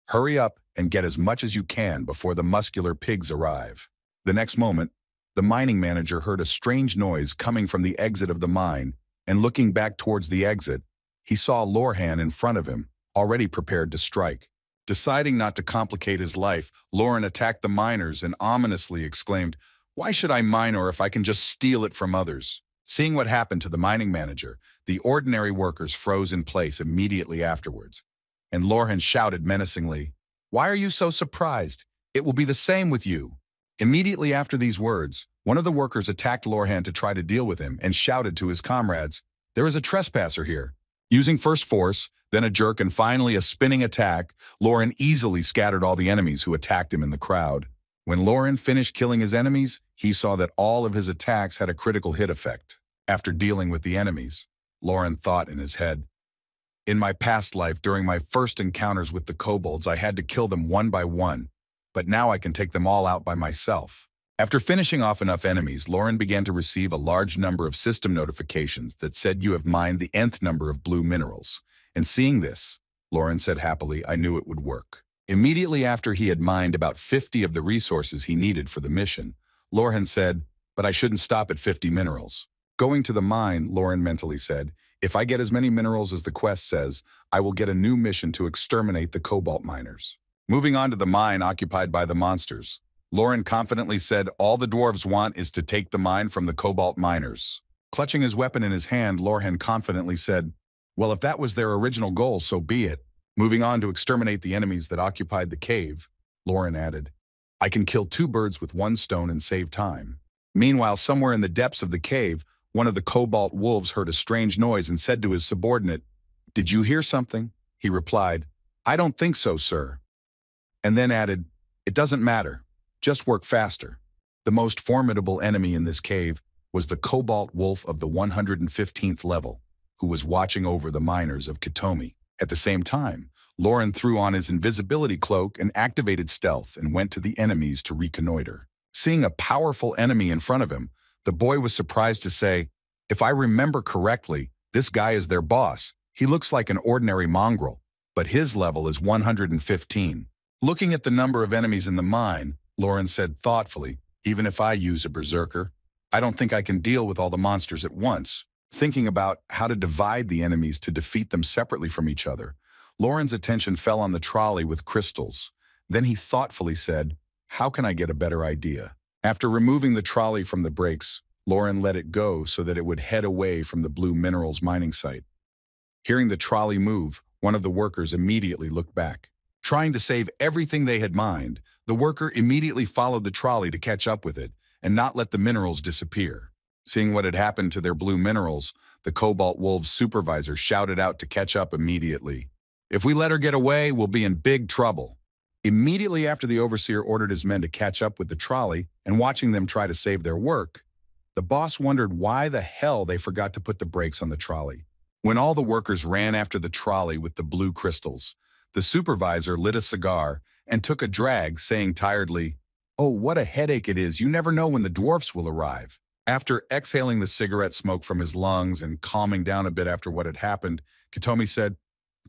"Hurry up and get as much as you can before the muscular pigs arrive." The next moment, the mining manager heard a strange noise coming from the exit of the mine, and looking back towards the exit, he saw Lorhan in front of him, already prepared to strike. Deciding not to complicate his life, Lauren attacked the miners and ominously exclaimed, "Why should I mine ore if I can just steal it from others?" Seeing what happened to the mining manager, the ordinary workers froze in place immediately afterwards. And Lorhan shouted menacingly, "Why are you so surprised? It will be the same with you." Immediately after these words, one of the workers attacked Lorhan to try to deal with him and shouted to his comrades, "There is a trespasser here." Using first force, then a jerk, and finally a spinning attack, Lauren easily scattered all the enemies who attacked him in the crowd. When Lauren finished killing his enemies, he saw that all of his attacks had a critical hit effect. After dealing with the enemies, Lauren thought in his head, "In my past life, during my first encounters with the kobolds, I had to kill them one by one, but now I can take them all out by myself." After finishing off enough enemies, Lauren began to receive a large number of system notifications that said you have mined the nth number of blue minerals. And seeing this, Lauren said happily, "I knew it would work." Immediately after he had mined about 50 of the resources he needed for the mission, Lauren said, "But I shouldn't stop at 50 minerals." Going to the mine, Lauren mentally said, "If I get as many minerals as the quest says, I will get a new mission to exterminate the cobalt miners." Moving on to the mine occupied by the monsters, Lauren confidently said, "All the dwarves want is to take the mine from the cobalt miners." Clutching his weapon in his hand, Lorhan confidently said, "Well, if that was their original goal, so be it." Moving on to exterminate the enemies that occupied the cave, Lauren added, "I can kill 2 birds with 1 stone and save time." Meanwhile, somewhere in the depths of the cave, one of the cobalt wolves heard a strange noise and said to his subordinate, "Did you hear something?" He replied, "I don't think so, sir." And then added, "It doesn't matter. Just work faster." The most formidable enemy in this cave was the cobalt wolf of the 115th level, who was watching over the miners of Kitomi. At the same time, Lauren threw on his invisibility cloak and activated stealth and went to the enemies to reconnoiter. Seeing a powerful enemy in front of him, the boy was surprised to say, "If I remember correctly, this guy is their boss. He looks like an ordinary mongrel, but his level is 115. Looking at the number of enemies in the mine, Lauren said thoughtfully, "Even if I use a berserker, I don't think I can deal with all the monsters at once." Thinking about how to divide the enemies to defeat them separately from each other, Lauren's attention fell on the trolley with crystals. Then he thoughtfully said, "How can I get a better idea?" After removing the trolley from the brakes, Lauren let it go so that it would head away from the blue minerals mining site. Hearing the trolley move, one of the workers immediately looked back. Trying to save everything they had mined, the worker immediately followed the trolley to catch up with it and not let the minerals disappear. Seeing what had happened to their blue minerals, the cobalt wolves' supervisor shouted out to catch up immediately. "If we let her get away, we'll be in big trouble." Immediately after the overseer ordered his men to catch up with the trolley and watching them try to save their work, the boss wondered why the hell they forgot to put the brakes on the trolley. When all the workers ran after the trolley with the blue crystals, the supervisor lit a cigar and took a drag, saying tiredly, "Oh, what a headache it is. You never know when the dwarfs will arrive." After exhaling the cigarette smoke from his lungs and calming down a bit after what had happened, Kitomi said,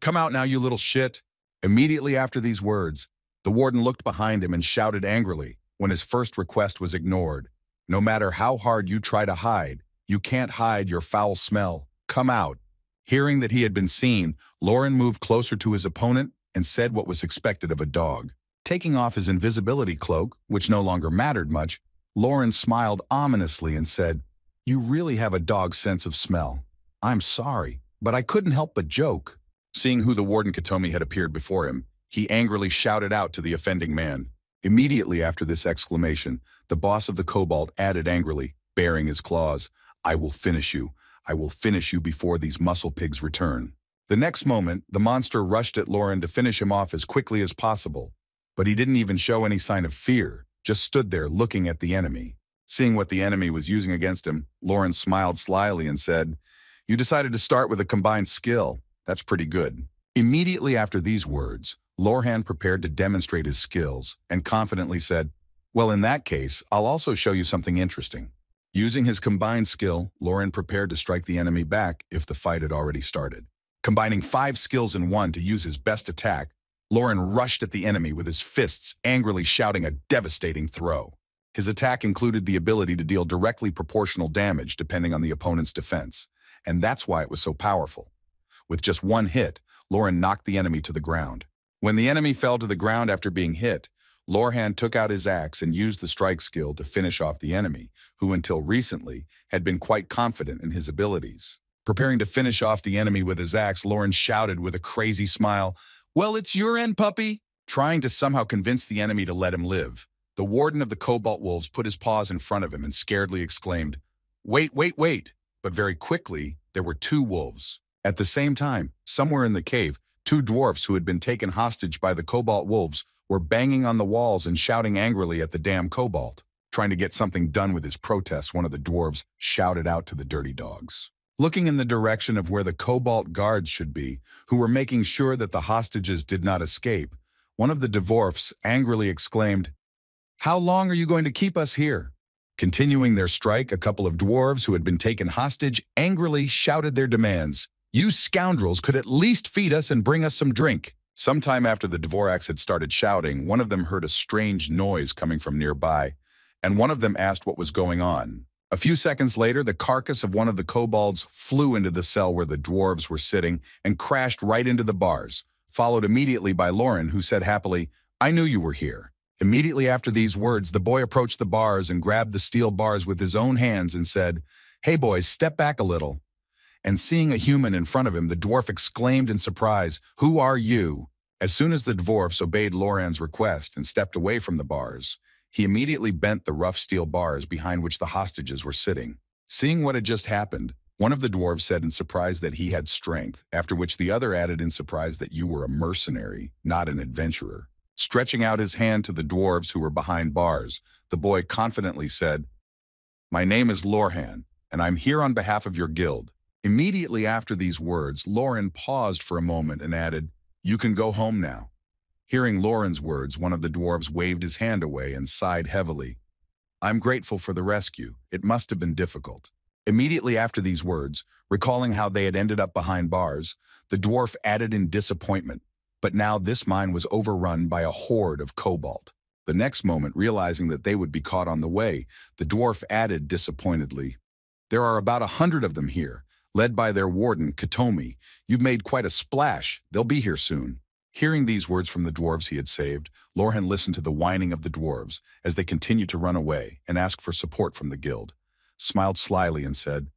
"Come out now, you little shit." Immediately after these words, the warden looked behind him and shouted angrily when his first request was ignored, "No matter how hard you try to hide, you can't hide your foul smell. Come out." Hearing that he had been seen, Lauren moved closer to his opponent and said what was expected of a dog. Taking off his invisibility cloak, which no longer mattered much, Lauren smiled ominously and said, "You really have a dog's sense of smell. I'm sorry, but I couldn't help but joke." Seeing who the warden Kitomi had appeared before him, he angrily shouted out to the offending man. Immediately after this exclamation, the boss of the Cobalt added angrily, baring his claws, "I will finish you. I will finish you before these muscle pigs return." The next moment, the monster rushed at Lauren to finish him off as quickly as possible, but he didn't even show any sign of fear, just stood there looking at the enemy. Seeing what the enemy was using against him, Lauren smiled slyly and said, "You decided to start with a combined skill. That's pretty good." Immediately after these words, Lorhan prepared to demonstrate his skills and confidently said, "Well, in that case, I'll also show you something interesting." Using his combined skill, Lauren prepared to strike the enemy back if the fight had already started. Combining 5 skills in one to use his best attack, Lauren rushed at the enemy with his fists, angrily shouting a devastating throw. His attack included the ability to deal directly proportional damage depending on the opponent's defense, and that's why it was so powerful. With just one hit, Lauren knocked the enemy to the ground. When the enemy fell to the ground after being hit, Lorhan took out his axe and used the strike skill to finish off the enemy, who until recently had been quite confident in his abilities. Preparing to finish off the enemy with his axe, Lauren shouted with a crazy smile, "Well, it's your end, puppy!" Trying to somehow convince the enemy to let him live. The warden of the Cobalt Wolves put his paws in front of him and scaredly exclaimed, "Wait, wait, wait!" But very quickly, there were 2 wolves. At the same time, somewhere in the cave, 2 dwarfs who had been taken hostage by the Cobalt Wolves were banging on the walls and shouting angrily at the damn Cobalt. Trying to get something done with his protests, one of the dwarves shouted out to the dirty dogs. Looking in the direction of where the Cobalt guards should be, who were making sure that the hostages did not escape, one of the dwarfs angrily exclaimed, "How long are you going to keep us here?" Continuing their strike, a couple of dwarves who had been taken hostage angrily shouted their demands. "You scoundrels could at least feed us and bring us some drink." Sometime after the Dvoraks had started shouting, one of them heard a strange noise coming from nearby, and one of them asked what was going on. A few seconds later, the carcass of one of the kobolds flew into the cell where the dwarves were sitting and crashed right into the bars, followed immediately by Lauren, who said happily, "I knew you were here." Immediately after these words, the boy approached the bars and grabbed the steel bars with his own hands and said, "Hey boys, step back a little." And seeing a human in front of him, the dwarf exclaimed in surprise, "Who are you?" As soon as the dwarfs obeyed Loran's request and stepped away from the bars, he immediately bent the rough steel bars behind which the hostages were sitting. Seeing what had just happened, one of the dwarves said in surprise that he had strength, after which the other added in surprise that you were a mercenary, not an adventurer. Stretching out his hand to the dwarves who were behind bars, the boy confidently said, "My name is Lorhan, and I'm here on behalf of your guild." Immediately after these words, Lauren paused for a moment and added, "You can go home now." Hearing Lauren's words, one of the dwarves waved his hand away and sighed heavily. "I'm grateful for the rescue. It must have been difficult." Immediately after these words, recalling how they had ended up behind bars, the dwarf added in disappointment, but now this mine was overrun by a horde of cobalt. The next moment, realizing that they would be caught on the way, the dwarf added disappointedly, "There are about 100 of them here, led by their warden, Katomi. You've made quite a splash. They'll be here soon." Hearing these words from the dwarves he had saved, Lorhan listened to the whining of the dwarves as they continued to run away and ask for support from the guild, smiled slyly and said,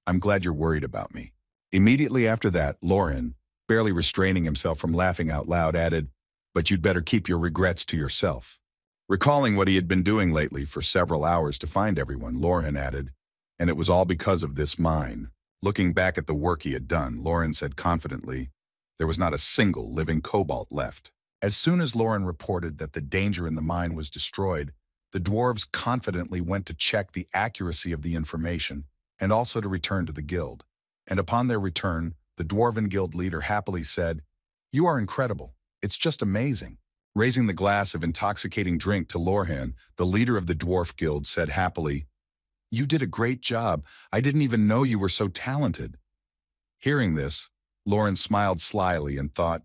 "I'm glad you're worried about me." Immediately after that, Lorhan, barely restraining himself from laughing out loud, added, "But you'd better keep your regrets to yourself." Recalling what he had been doing lately for several hours to find everyone, Lorhan added, "And it was all because of this mine." Looking back at the work he had done, Lauren said confidently, "There was not a single living cobalt left." As soon as Lauren reported that the danger in the mine was destroyed, the dwarves confidently went to check the accuracy of the information and also to return to the guild. And upon their return, the Dwarven Guild leader happily said, "You are incredible. It's just amazing." Raising the glass of intoxicating drink to Lorhan, the leader of the Dwarf Guild said happily, "You did a great job. I didn't even know you were so talented." Hearing this, Lauren smiled slyly and thought,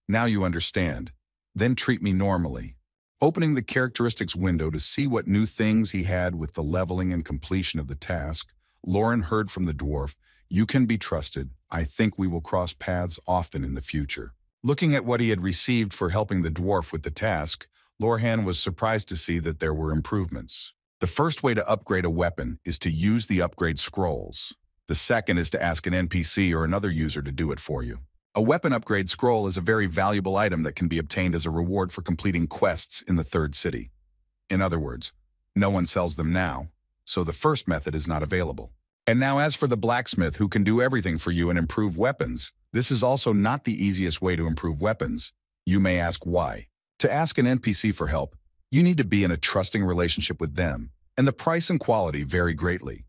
"Now you understand. Then treat me normally." Opening the characteristics window to see what new things he had with the leveling and completion of the task, Lauren heard from the dwarf, "You can be trusted. I think we will cross paths often in the future." Looking at what he had received for helping the dwarf with the task, Lorhan was surprised to see that there were improvements. The first way to upgrade a weapon is to use the upgrade scrolls. The second is to ask an NPC or another user to do it for you. A weapon upgrade scroll is a very valuable item that can be obtained as a reward for completing quests in the third city. In other words, no one sells them now, so the first method is not available. And now as for the blacksmith who can do everything for you and improve weapons, this is also not the easiest way to improve weapons. You may ask why. To ask an NPC for help, you need to be in a trusting relationship with them, and the price and quality vary greatly.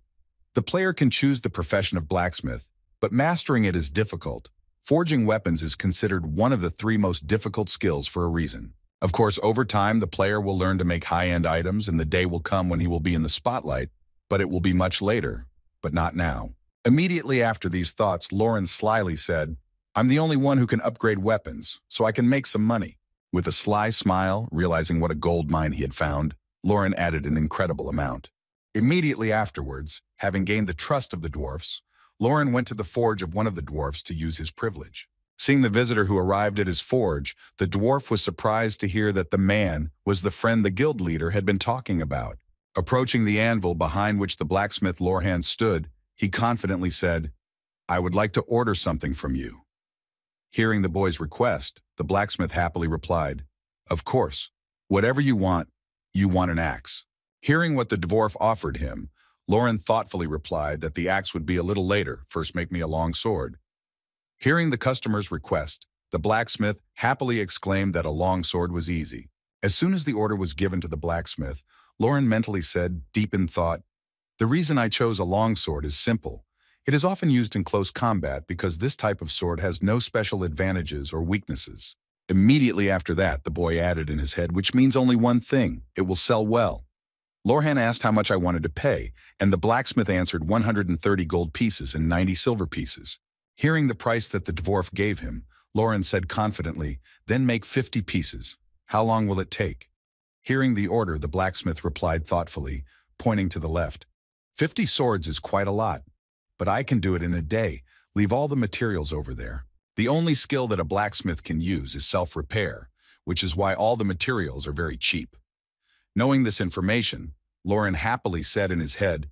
The player can choose the profession of blacksmith, but mastering it is difficult. Forging weapons is considered one of the 3 most difficult skills for a reason. Of course, over time, the player will learn to make high-end items, and the day will come when he will be in the spotlight, But it will be much later, but not now. Immediately after these thoughts, Lauren slyly said, I'm the only one who can upgrade weapons, so I can make some money. With a sly smile, realizing what a gold mine he had found, Lauren added an incredible amount. Immediately afterwards, having gained the trust of the dwarfs, Lauren went to the forge of one of the dwarfs to use his privilege. Seeing the visitor who arrived at his forge, the dwarf was surprised to hear that the man was the friend the guild leader had been talking about. Approaching the anvil behind which the blacksmith Lorhan stood, he confidently said, I would like to order something from you. Hearing the boy's request, the blacksmith happily replied, Of course, whatever you want an axe. Hearing what the dwarf offered him, Lauren thoughtfully replied that the axe would be a little later, first make me a long sword. Hearing the customer's request, the blacksmith happily exclaimed that a long sword was easy. As soon as the order was given to the blacksmith, Lauren mentally said, deep in thought, The reason I chose a long sword is simple. It is often used in close combat because this type of sword has no special advantages or weaknesses. Immediately after that, the boy added in his head, which means only one thing, it will sell well. Lorhan asked how much I wanted to pay, and the blacksmith answered 130 gold pieces and 90 silver pieces. Hearing the price that the dwarf gave him, Lauren said confidently, Then make 50 pieces. How long will it take? Hearing the order, the blacksmith replied thoughtfully, pointing to the left. 50 swords is quite a lot, but I can do it in a day. Leave all the materials over there. The only skill that a blacksmith can use is self-repair, which is why all the materials are very cheap. Knowing this information, Lauren happily said in his head,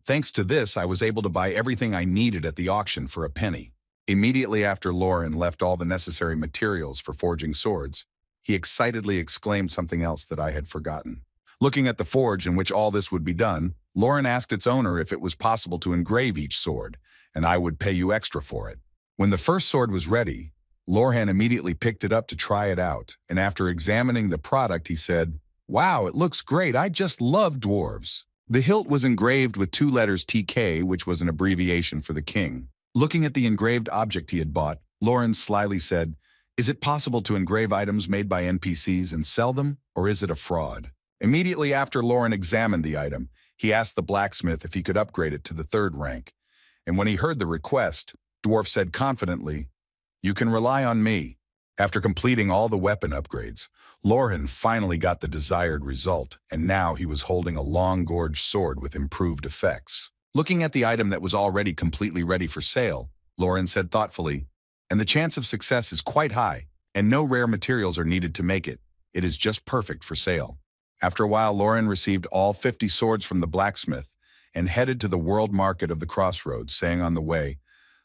Thanks to this, I was able to buy everything I needed at the auction for a penny. Immediately after Lauren left all the necessary materials for forging swords, he excitedly exclaimed something else that I had forgotten. Looking at the forge in which all this would be done, Lauren asked its owner if it was possible to engrave each sword, and I would pay you extra for it. When the first sword was ready, Lorhan immediately picked it up to try it out, and after examining the product, he said, Wow, it looks great. I just love dwarves. The hilt was engraved with 2 letters TK, which was an abbreviation for the king. Looking at the engraved object he had bought, Lauren slyly said, Is it possible to engrave items made by NPCs and sell them, or is it a fraud? Immediately after Lauren examined the item, he asked the blacksmith if he could upgrade it to the 3rd rank. And when he heard the request, Dwarf said confidently, You can rely on me. After completing all the weapon upgrades, Lorhan finally got the desired result, and now he was holding a long-gorged sword with improved effects. Looking at the item that was already completely ready for sale, Lauren said thoughtfully, And the chance of success is quite high, and no rare materials are needed to make it. It is just perfect for sale. After a while, Lauren received all 50 swords from the blacksmith and headed to the world market of the crossroads, saying on the way,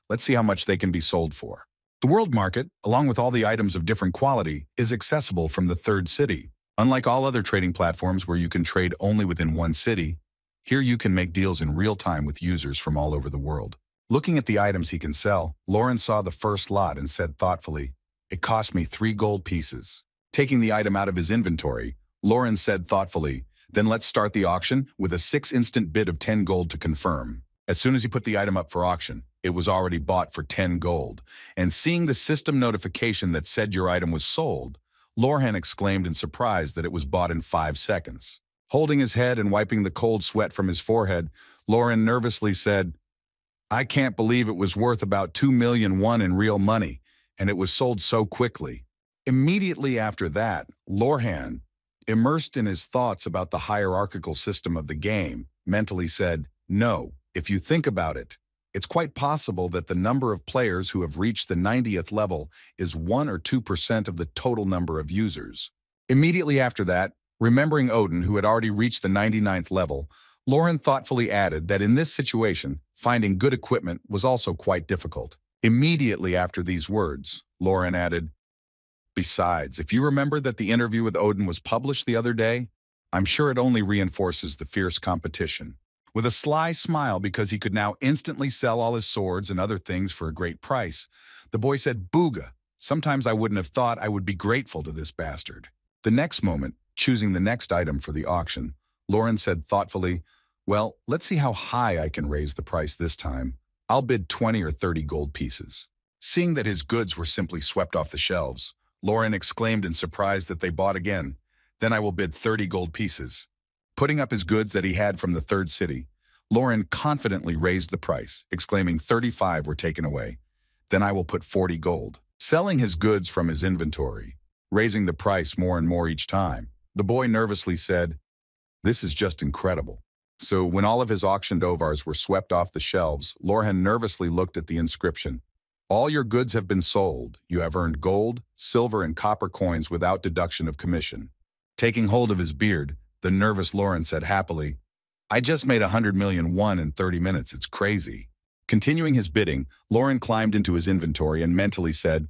Let's see how much they can be sold for. The world market, along with all the items of different quality, is accessible from the 3rd city. Unlike all other trading platforms where you can trade only within one city, here you can make deals in real time with users from all over the world. Looking at the items he can sell, Lauren saw the first lot and said thoughtfully, It cost me 3 gold pieces. Taking the item out of his inventory, Lauren said thoughtfully, Then let's start the auction with a 6 instant bid of 10 gold to confirm. As soon as he put the item up for auction, it was already bought for 10 gold, and seeing the system notification that said your item was sold, Lorhan exclaimed in surprise that it was bought in 5 seconds. Holding his head and wiping the cold sweat from his forehead, Lauren nervously said, I can't believe it was worth about 2 million won in real money, and it was sold so quickly. Immediately after that, Lorhan, immersed in his thoughts about the hierarchical system of the game, mentally said, No, if you think about it, it's quite possible that the number of players who have reached the 90th level is 1 or 2% of the total number of users. Immediately after that, remembering Odin, who had already reached the 99th level, Lauren thoughtfully added that in this situation, finding good equipment was also quite difficult. Immediately after these words, Lauren added, Besides, if you remember that the interview with Odin was published the other day, I'm sure it only reinforces the fierce competition. With a sly smile because he could now instantly sell all his swords and other things for a great price, the boy said, Booga, sometimes I wouldn't have thought I would be grateful to this bastard. The next moment, choosing the next item for the auction, Lauren said thoughtfully, Well, let's see how high I can raise the price this time. I'll bid 20 or 30 gold pieces. Seeing that his goods were simply swept off the shelves, Lauren exclaimed in surprise that they bought again. Then I will bid 30 gold pieces. Putting up his goods that he had from the 3rd city, Lauren confidently raised the price, exclaiming 35 were taken away. Then I will put 40 gold. Selling his goods from his inventory, raising the price more and more each time, the boy nervously said, "This is just incredible." So when all of his auctioned ovars were swept off the shelves, Lorhan nervously looked at the inscription. "All your goods have been sold. You have earned gold, silver, and copper coins without deduction of commission." Taking hold of his beard, the nervous Lauren said happily, "I just made 100 million won in 30 minutes. It's crazy." Continuing his bidding, Lauren climbed into his inventory and mentally said,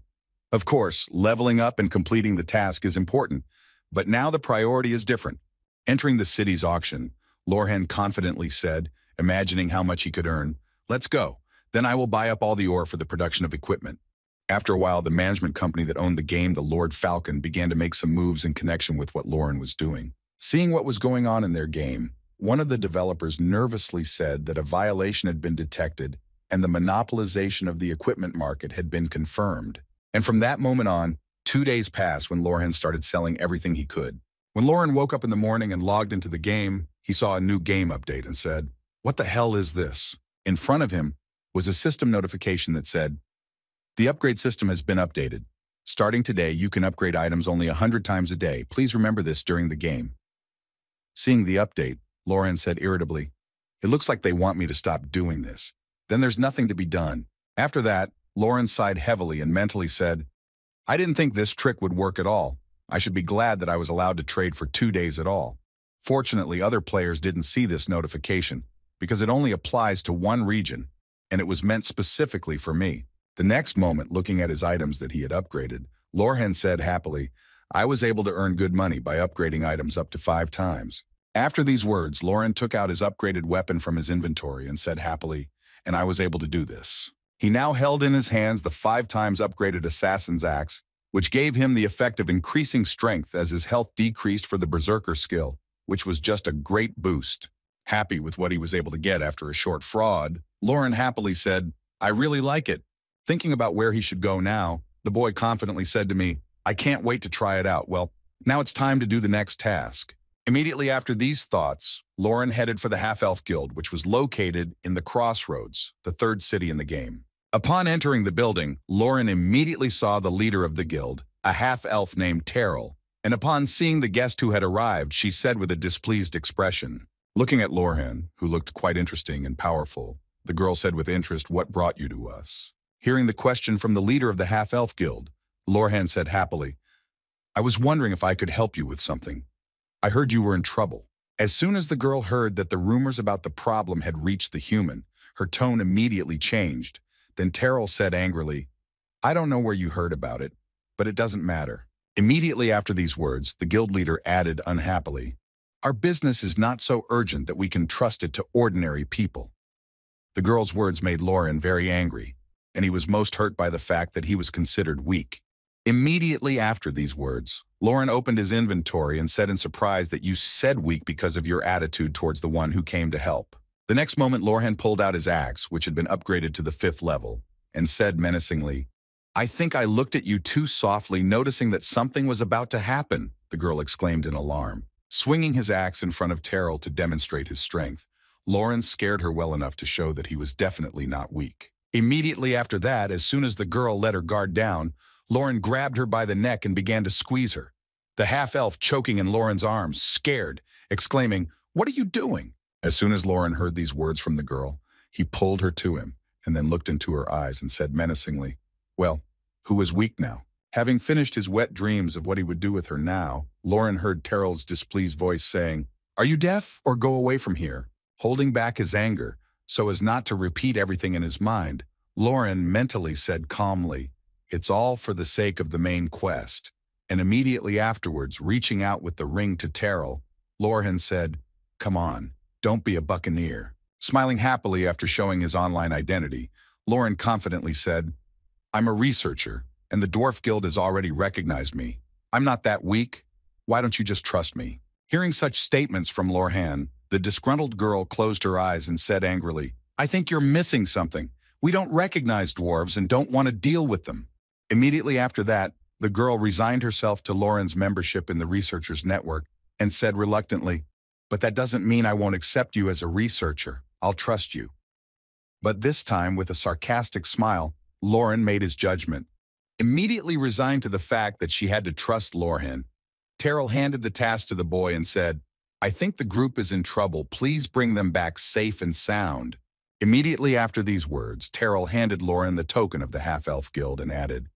"Of course, leveling up and completing the task is important, but now the priority is different." Entering the city's auction, Lorhan confidently said, imagining how much he could earn, "Let's go. Then I will buy up all the ore for the production of equipment." After a while, the management company that owned the game, the Lord Falcon, began to make some moves in connection with what Lauren was doing. Seeing what was going on in their game, one of the developers nervously said that a violation had been detected and the monopolization of the equipment market had been confirmed. And from that moment on, 2 days passed when Lorhan started selling everything he could. When Lauren woke up in the morning and logged into the game, he saw a new game update and said, "What the hell is this?" In front of him was a system notification that said, "The upgrade system has been updated. Starting today, you can upgrade items only 100 times a day. Please remember this during the game." Seeing the update, Lauren said irritably, "It looks like they want me to stop doing this. Then there's nothing to be done." After that, Lauren sighed heavily and mentally said, "I didn't think this trick would work at all. I should be glad that I was allowed to trade for 2 days at all." Fortunately, other players didn't see this notification because it only applies to one region, and it was meant specifically for me. The next moment, looking at his items that he had upgraded, Lorhan said happily, "I was able to earn good money by upgrading items up to 5 times. After these words, Lauren took out his upgraded weapon from his inventory and said happily, "And I was able to do this." He now held in his hands the 5 times upgraded assassin's axe, which gave him the effect of increasing strength as his health decreased for the berserker skill, which was just a great boost. Happy with what he was able to get after a short fraud, Lauren happily said, "I really like it." Thinking about where he should go now, the boy confidently said to me, "I can't wait to try it out. Well, now it's time to do the next task." Immediately after these thoughts, Lauren headed for the Half-Elf Guild, which was located in the Crossroads, the 3rd city in the game. Upon entering the building, Lauren immediately saw the leader of the guild, a half-elf named Terrell, and upon seeing the guest who had arrived, she said with a displeased expression. Looking at Lorhan, who looked quite interesting and powerful, the girl said with interest, "What brought you to us?" Hearing the question from the leader of the Half-Elf Guild, Lorhan said happily, "I was wondering if I could help you with something. I heard you were in trouble." As soon as the girl heard that the rumors about the problem had reached the human, her tone immediately changed. Then Terrell said angrily, "I don't know where you heard about it, but it doesn't matter." Immediately after these words, the guild leader added unhappily, "Our business is not so urgent that we can trust it to ordinary people." The girl's words made Lauren very angry, and he was most hurt by the fact that he was considered weak. Immediately after these words, Lauren opened his inventory and said in surprise that you said weak because of your attitude towards the one who came to help. The next moment, Lorhan pulled out his axe, which had been upgraded to the 5th level, and said menacingly, "I think I looked at you too softly, noticing that something was about to happen," the girl exclaimed in alarm. Swinging his axe in front of Terrell to demonstrate his strength, Lauren scared her well enough to show that he was definitely not weak. Immediately after that, as soon as the girl let her guard down, Lauren grabbed her by the neck and began to squeeze her. The half-elf choking in Lauren's arms, scared, exclaiming, "What are you doing?" As soon as Lauren heard these words from the girl, he pulled her to him and then looked into her eyes and said menacingly, "Well, who is weak now?" Having finished his wet dreams of what he would do with her now, Lauren heard Terrell's displeased voice saying, "Are you deaf or go away from here?" Holding back his anger so as not to repeat everything in his mind, Lauren mentally said calmly, "It's all for the sake of the main quest." And immediately afterwards, reaching out with the ring to Terrell, Lorhan said, "Come on, don't be a buccaneer." Smiling happily after showing his online identity, Lauren confidently said, "I'm a researcher, and the Dwarf Guild has already recognized me. I'm not that weak. Why don't you just trust me?" Hearing such statements from Lorhan, the disgruntled girl closed her eyes and said angrily, "I think you're missing something. We don't recognize dwarves and don't want to deal with them." Immediately after that, the girl resigned herself to Lauren's membership in the Researchers Network and said reluctantly, "But that doesn't mean I won't accept you as a researcher." I'll trust you." But this time, with a sarcastic smile, Lauren made his judgment. Immediately resigned to the fact that she had to trust Lorhan, Terrell handed the task to the boy and said, "I think the group is in trouble. Please bring them back safe and sound." Immediately after these words, Terrell handed Lauren the token of the Half-Elf Guild and added,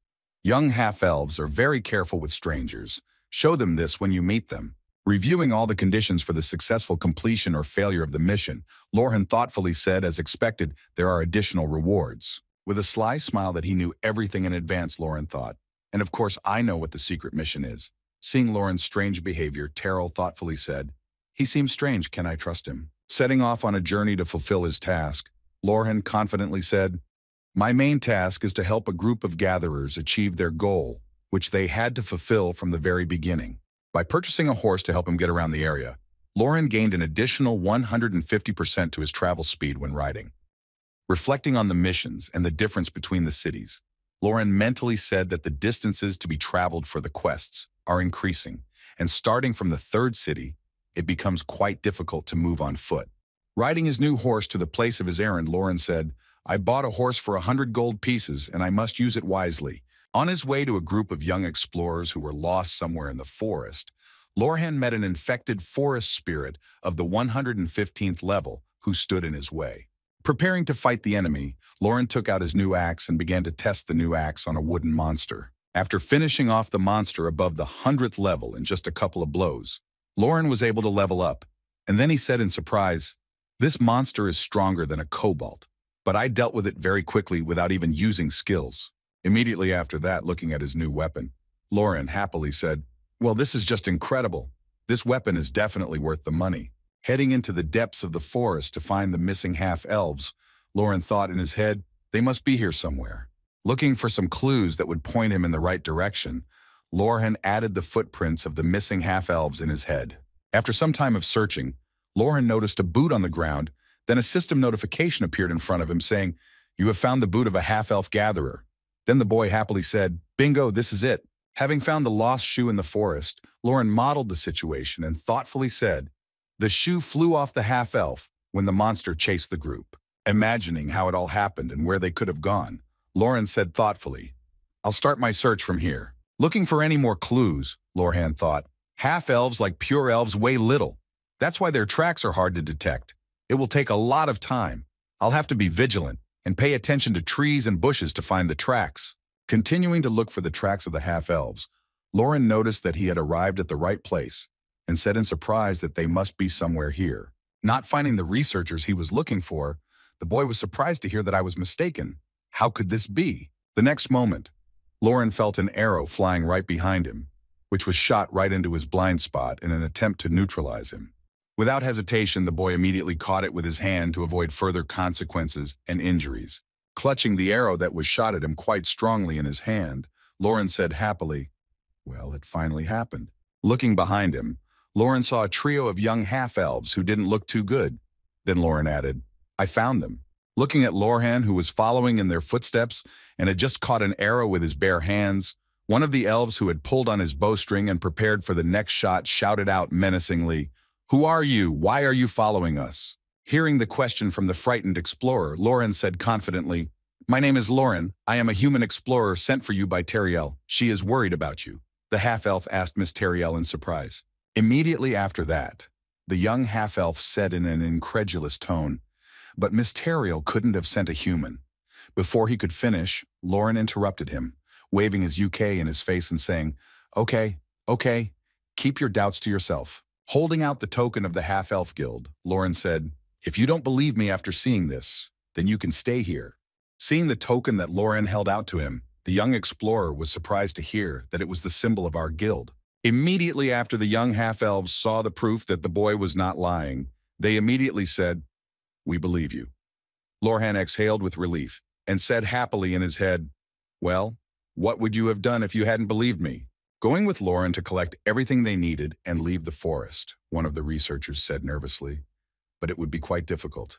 "Young half-elves are very careful with strangers. Show them this when you meet them." Reviewing all the conditions for the successful completion or failure of the mission, Lorhan thoughtfully said, as expected, there are additional rewards. With a sly smile that he knew everything in advance, Lauren thought, "And of course I know what the secret mission is." Seeing Lauren's strange behavior, Terrell thoughtfully said, "He seems strange, can I trust him?" Setting off on a journey to fulfill his task, Lorhan confidently said, "My main task is to help a group of gatherers achieve their goal, which they had to fulfill from the very beginning." By purchasing a horse to help him get around the area, Lorhan gained an additional 150% to his travel speed when riding. Reflecting on the missions and the difference between the cities, Lorhan mentally said that the distances to be traveled for the quests are increasing, and starting from the third city, it becomes quite difficult to move on foot. Riding his new horse to the place of his errand, Lorhan said, "I bought a horse for 100 gold pieces, and I must use it wisely." On his way to a group of young explorers who were lost somewhere in the forest, Lorhan met an infected forest spirit of the 115th level who stood in his way. Preparing to fight the enemy, Lorhan took out his new axe and began to test the new axe on a wooden monster. After finishing off the monster above the 100th level in just a couple of blows, Lorhan was able to level up, and then he said in surprise, "This monster is stronger than a kobold, but I dealt with it very quickly without even using skills." Immediately after that, looking at his new weapon, Lorhan happily said, "Well, this is just incredible. This weapon is definitely worth the money." Heading into the depths of the forest to find the missing half-elves, Lorhan thought in his head, they must be here somewhere. Looking for some clues that would point him in the right direction, Lorhan added the footprints of the missing half-elves in his head. After some time of searching, Lorhan noticed a boot on the ground, then a system notification appeared in front of him saying, "You have found the boot of a half-elf gatherer." Then the boy happily said, "Bingo, this is it." Having found the lost shoe in the forest, Lorhan modeled the situation and thoughtfully said, "The shoe flew off the half-elf when the monster chased the group." Imagining how it all happened and where they could have gone, Lorhan said thoughtfully, "I'll start my search from here." Looking for any more clues, Lorhan thought, half-elves like pure elves weigh little. That's why their tracks are hard to detect. It will take a lot of time. I'll have to be vigilant and pay attention to trees and bushes to find the tracks. Continuing to look for the tracks of the half-elves, Lorhan noticed that he had arrived at the right place and said in surprise that they must be somewhere here. Not finding the researchers he was looking for, the boy was surprised to hear that I was mistaken. How could this be? The next moment, Lorhan felt an arrow flying right behind him, which was shot right into his blind spot in an attempt to neutralize him. Without hesitation, the boy immediately caught it with his hand to avoid further consequences and injuries. Clutching the arrow that was shot at him quite strongly in his hand, Lorhan said happily, "Well, it finally happened." Looking behind him, Lorhan saw a trio of young half-elves who didn't look too good. Then Lorhan added, "I found them." Looking at Lorhan, who was following in their footsteps and had just caught an arrow with his bare hands, one of the elves who had pulled on his bowstring and prepared for the next shot shouted out menacingly, "Who are you? Why are you following us?" Hearing the question from the frightened explorer, Lorhan said confidently, "My name is Lorhan. I am a human explorer sent for you by Teriel. She is worried about you." The half-elf asked Miss Teriel in surprise. Immediately after that, the young half-elf said in an incredulous tone, "But Miss Teriel couldn't have sent a human." Before he could finish, Lorhan interrupted him, waving his UK in his face and saying, Okay, keep your doubts to yourself." Holding out the token of the Half-Elf Guild, Lorhan said, "If you don't believe me after seeing this, then you can stay here." Seeing the token that Lorhan held out to him, the young explorer was surprised to hear that it was the symbol of our guild. Immediately after the young half-elves saw the proof that the boy was not lying, they immediately said, "We believe you." Lorhan exhaled with relief and said happily in his head, "Well, what would you have done if you hadn't believed me?" Going with Lorhan to collect everything they needed and leave the forest, one of the researchers said nervously, "But it would be quite difficult.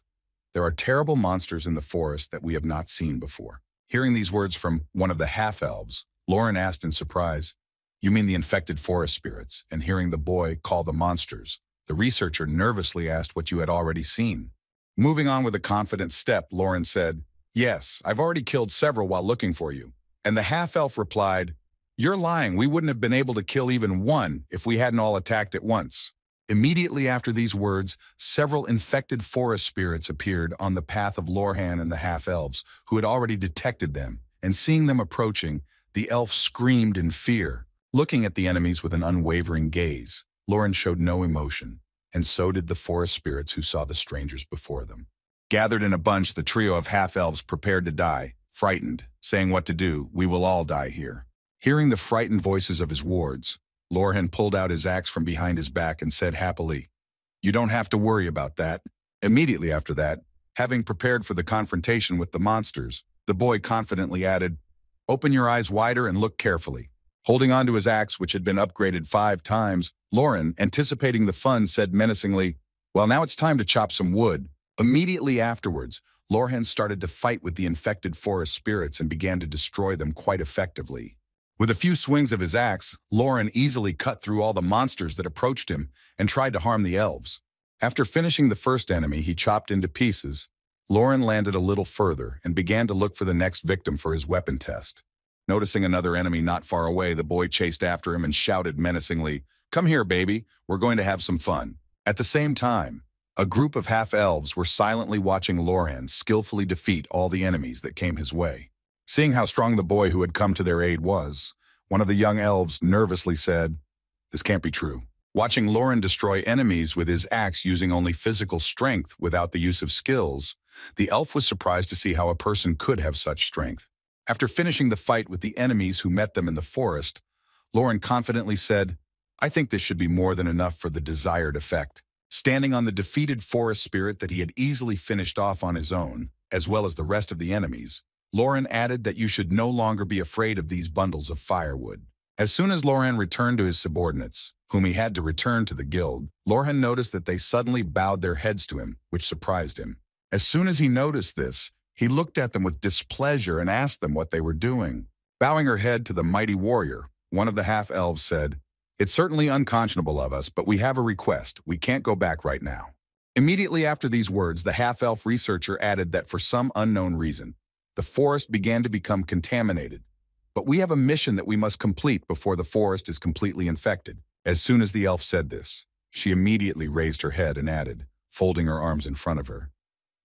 There are terrible monsters in the forest that we have not seen before." Hearing these words from one of the half-elves, Lorhan asked in surprise, "You mean the infected forest spirits?" And hearing the boy call the monsters, the researcher nervously asked what you had already seen. Moving on with a confident step, Lauren said, "Yes, I've already killed several while looking for you." And the half-elf replied, "You're lying. We wouldn't have been able to kill even one if we hadn't all attacked at once." Immediately after these words, several infected forest spirits appeared on the path of Lorhan and the half-elves, who had already detected them, and seeing them approaching, the elf screamed in fear. Looking at the enemies with an unwavering gaze, Lauren showed no emotion, and so did the forest spirits who saw the strangers before them. Gathered in a bunch, the trio of half-elves prepared to die, frightened, saying what to do. "We will all die here." Hearing the frightened voices of his wards, Lorhan pulled out his axe from behind his back and said happily, "You don't have to worry about that." Immediately after that, having prepared for the confrontation with the monsters, the boy confidently added, "Open your eyes wider and look carefully." Holding onto his axe, which had been upgraded 5 times, Lauren, anticipating the fun, said menacingly, "Well, now it's time to chop some wood." Immediately afterwards, Lorhan started to fight with the infected forest spirits and began to destroy them quite effectively. With a few swings of his axe, Lauren easily cut through all the monsters that approached him and tried to harm the elves. After finishing the first enemy he chopped into pieces, Lauren landed a little further and began to look for the next victim for his weapon test. Noticing another enemy not far away, the boy chased after him and shouted menacingly, "Come here, baby, we're going to have some fun." At the same time, a group of half-elves were silently watching Lorhan skillfully defeat all the enemies that came his way. Seeing how strong the boy who had come to their aid was, one of the young elves nervously said, "This can't be true." Watching Lauren destroy enemies with his axe using only physical strength without the use of skills, the elf was surprised to see how a person could have such strength. After finishing the fight with the enemies who met them in the forest, Lauren confidently said, "I think this should be more than enough for the desired effect." Standing on the defeated forest spirit that he had easily finished off on his own, as well as the rest of the enemies, Lauren added that you should no longer be afraid of these bundles of firewood. As soon as Lauren returned to his subordinates, whom he had to return to the guild, Lauren noticed that they suddenly bowed their heads to him, which surprised him. As soon as he noticed this, he looked at them with displeasure and asked them what they were doing. Bowing her head to the mighty warrior, one of the half-elves said, "It's certainly unconscionable of us, but we have a request. We can't go back right now." Immediately after these words, the half-elf researcher added that for some unknown reason, the forest began to become contaminated. "But we have a mission that we must complete before the forest is completely infected." As soon as the elf said this, she immediately raised her head and added, folding her arms in front of her,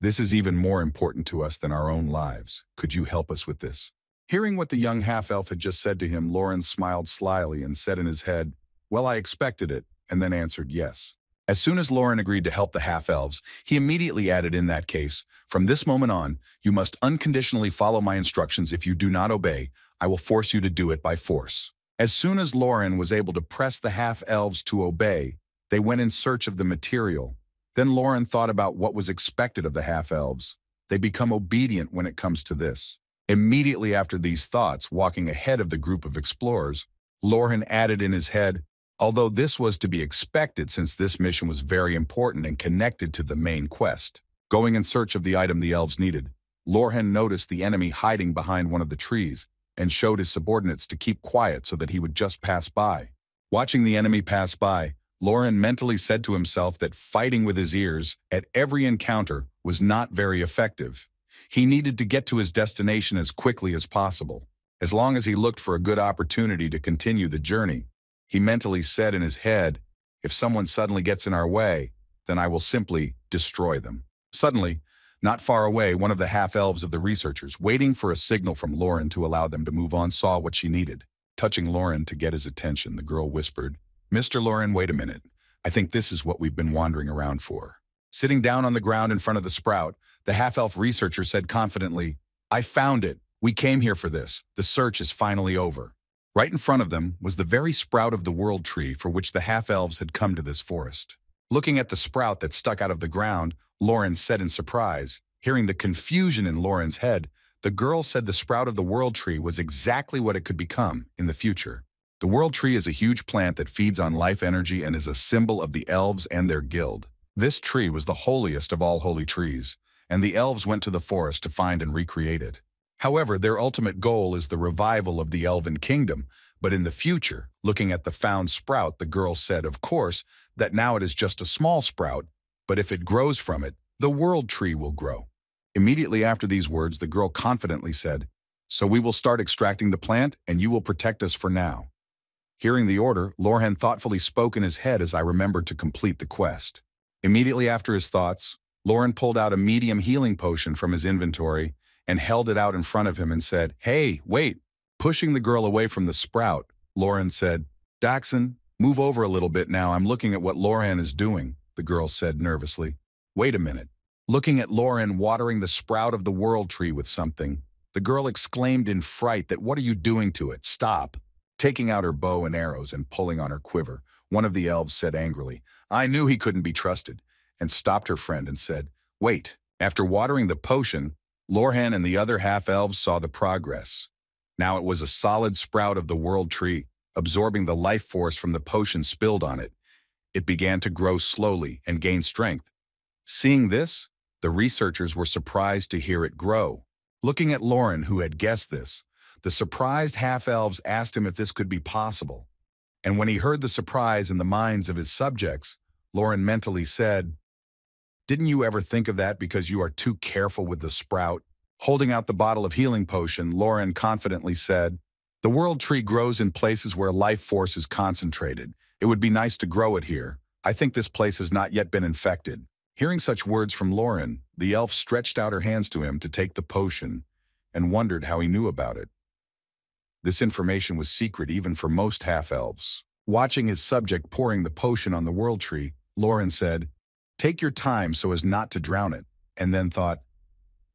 "This is even more important to us than our own lives. Could you help us with this?" Hearing what the young half-elf had just said to him, Lauren smiled slyly and said in his head, "Well, I expected it," and then answered yes. As soon as Lauren agreed to help the half-elves, he immediately added, "In that case, from this moment on, you must unconditionally follow my instructions. If you do not obey, I will force you to do it by force." As soon as Lauren was able to press the half-elves to obey, they went in search of the material. Then Lauren thought about what was expected of the half-elves. They become obedient when it comes to this. Immediately after these thoughts, walking ahead of the group of explorers, Lauren added in his head, although this was to be expected since this mission was very important and connected to the main quest. Going in search of the item the elves needed, Lorhan noticed the enemy hiding behind one of the trees and showed his subordinates to keep quiet so that he would just pass by. Watching the enemy pass by, Lorhan mentally said to himself that fighting with his ears at every encounter was not very effective. He needed to get to his destination as quickly as possible. As long as he looked for a good opportunity to continue the journey, he mentally said in his head, "If someone suddenly gets in our way, then I will simply destroy them." Suddenly, not far away, one of the half-elves of the researchers, waiting for a signal from Lauren to allow them to move on, saw what she needed. Touching Lauren to get his attention, the girl whispered, "Mr. Lauren, wait a minute. I think this is what we've been wandering around for." Sitting down on the ground in front of the sprout, the half-elf researcher said confidently, "I found it. We came here for this. The search is finally over." Right in front of them was the very sprout of the world tree for which the half-elves had come to this forest. Looking at the sprout that stuck out of the ground, Lauren said in surprise. Hearing the confusion in Lauren's head, the girl said the sprout of the world tree was exactly what it could become in the future. The world tree is a huge plant that feeds on life energy and is a symbol of the elves and their guild. This tree was the holiest of all holy trees, and the elves went to the forest to find and recreate it. However, their ultimate goal is the revival of the elven kingdom, but in the future, looking at the found sprout, the girl said, of course, that now it is just a small sprout, but if it grows from it, The world tree will grow. Immediately after these words, the girl confidently said, "So we will start extracting the plant, and you will protect us for now." Hearing the order, Lorhan thoughtfully spoke in his head as I remembered to complete the quest. Immediately after his thoughts, Lauren pulled out a medium healing potion from his inventory and held it out in front of him and said, "Hey, wait." Pushing the girl away from the sprout, Lauren said, "Daxon, move over a little bit now. I'm looking at what Lauren is doing," the girl said nervously. "Wait a minute." Looking at Lauren watering the sprout of the world tree with something, the girl exclaimed in fright that, "What are you doing to it? Stop." Taking out her bow and arrows and pulling on her quiver, one of the elves said angrily, "I knew he couldn't be trusted," and stopped her friend and said, "Wait." After watering the potion, Lorhan and the other half-elves saw the progress. Now it was a solid sprout of the world tree, absorbing the life force from the potion spilled on it. It began to grow slowly and gain strength. Seeing this, the researchers were surprised to hear it grow. Looking at Lauren, who had guessed this, the surprised half-elves asked him if this could be possible. And when he heard the surprise in the minds of his subjects, Lauren mentally said, "Didn't you ever think of that because you are too careful with the sprout?" Holding out the bottle of healing potion, Lauren confidently said, "The world tree grows in places where life force is concentrated. It would be nice to grow it here. I think this place has not yet been infected." Hearing such words from Lauren, the elf stretched out her hands to him to take the potion and wondered how he knew about it. This information was secret even for most half-elves. Watching his subject pouring the potion on the world tree, Lauren said, "Take your time so as not to drown it," and then thought,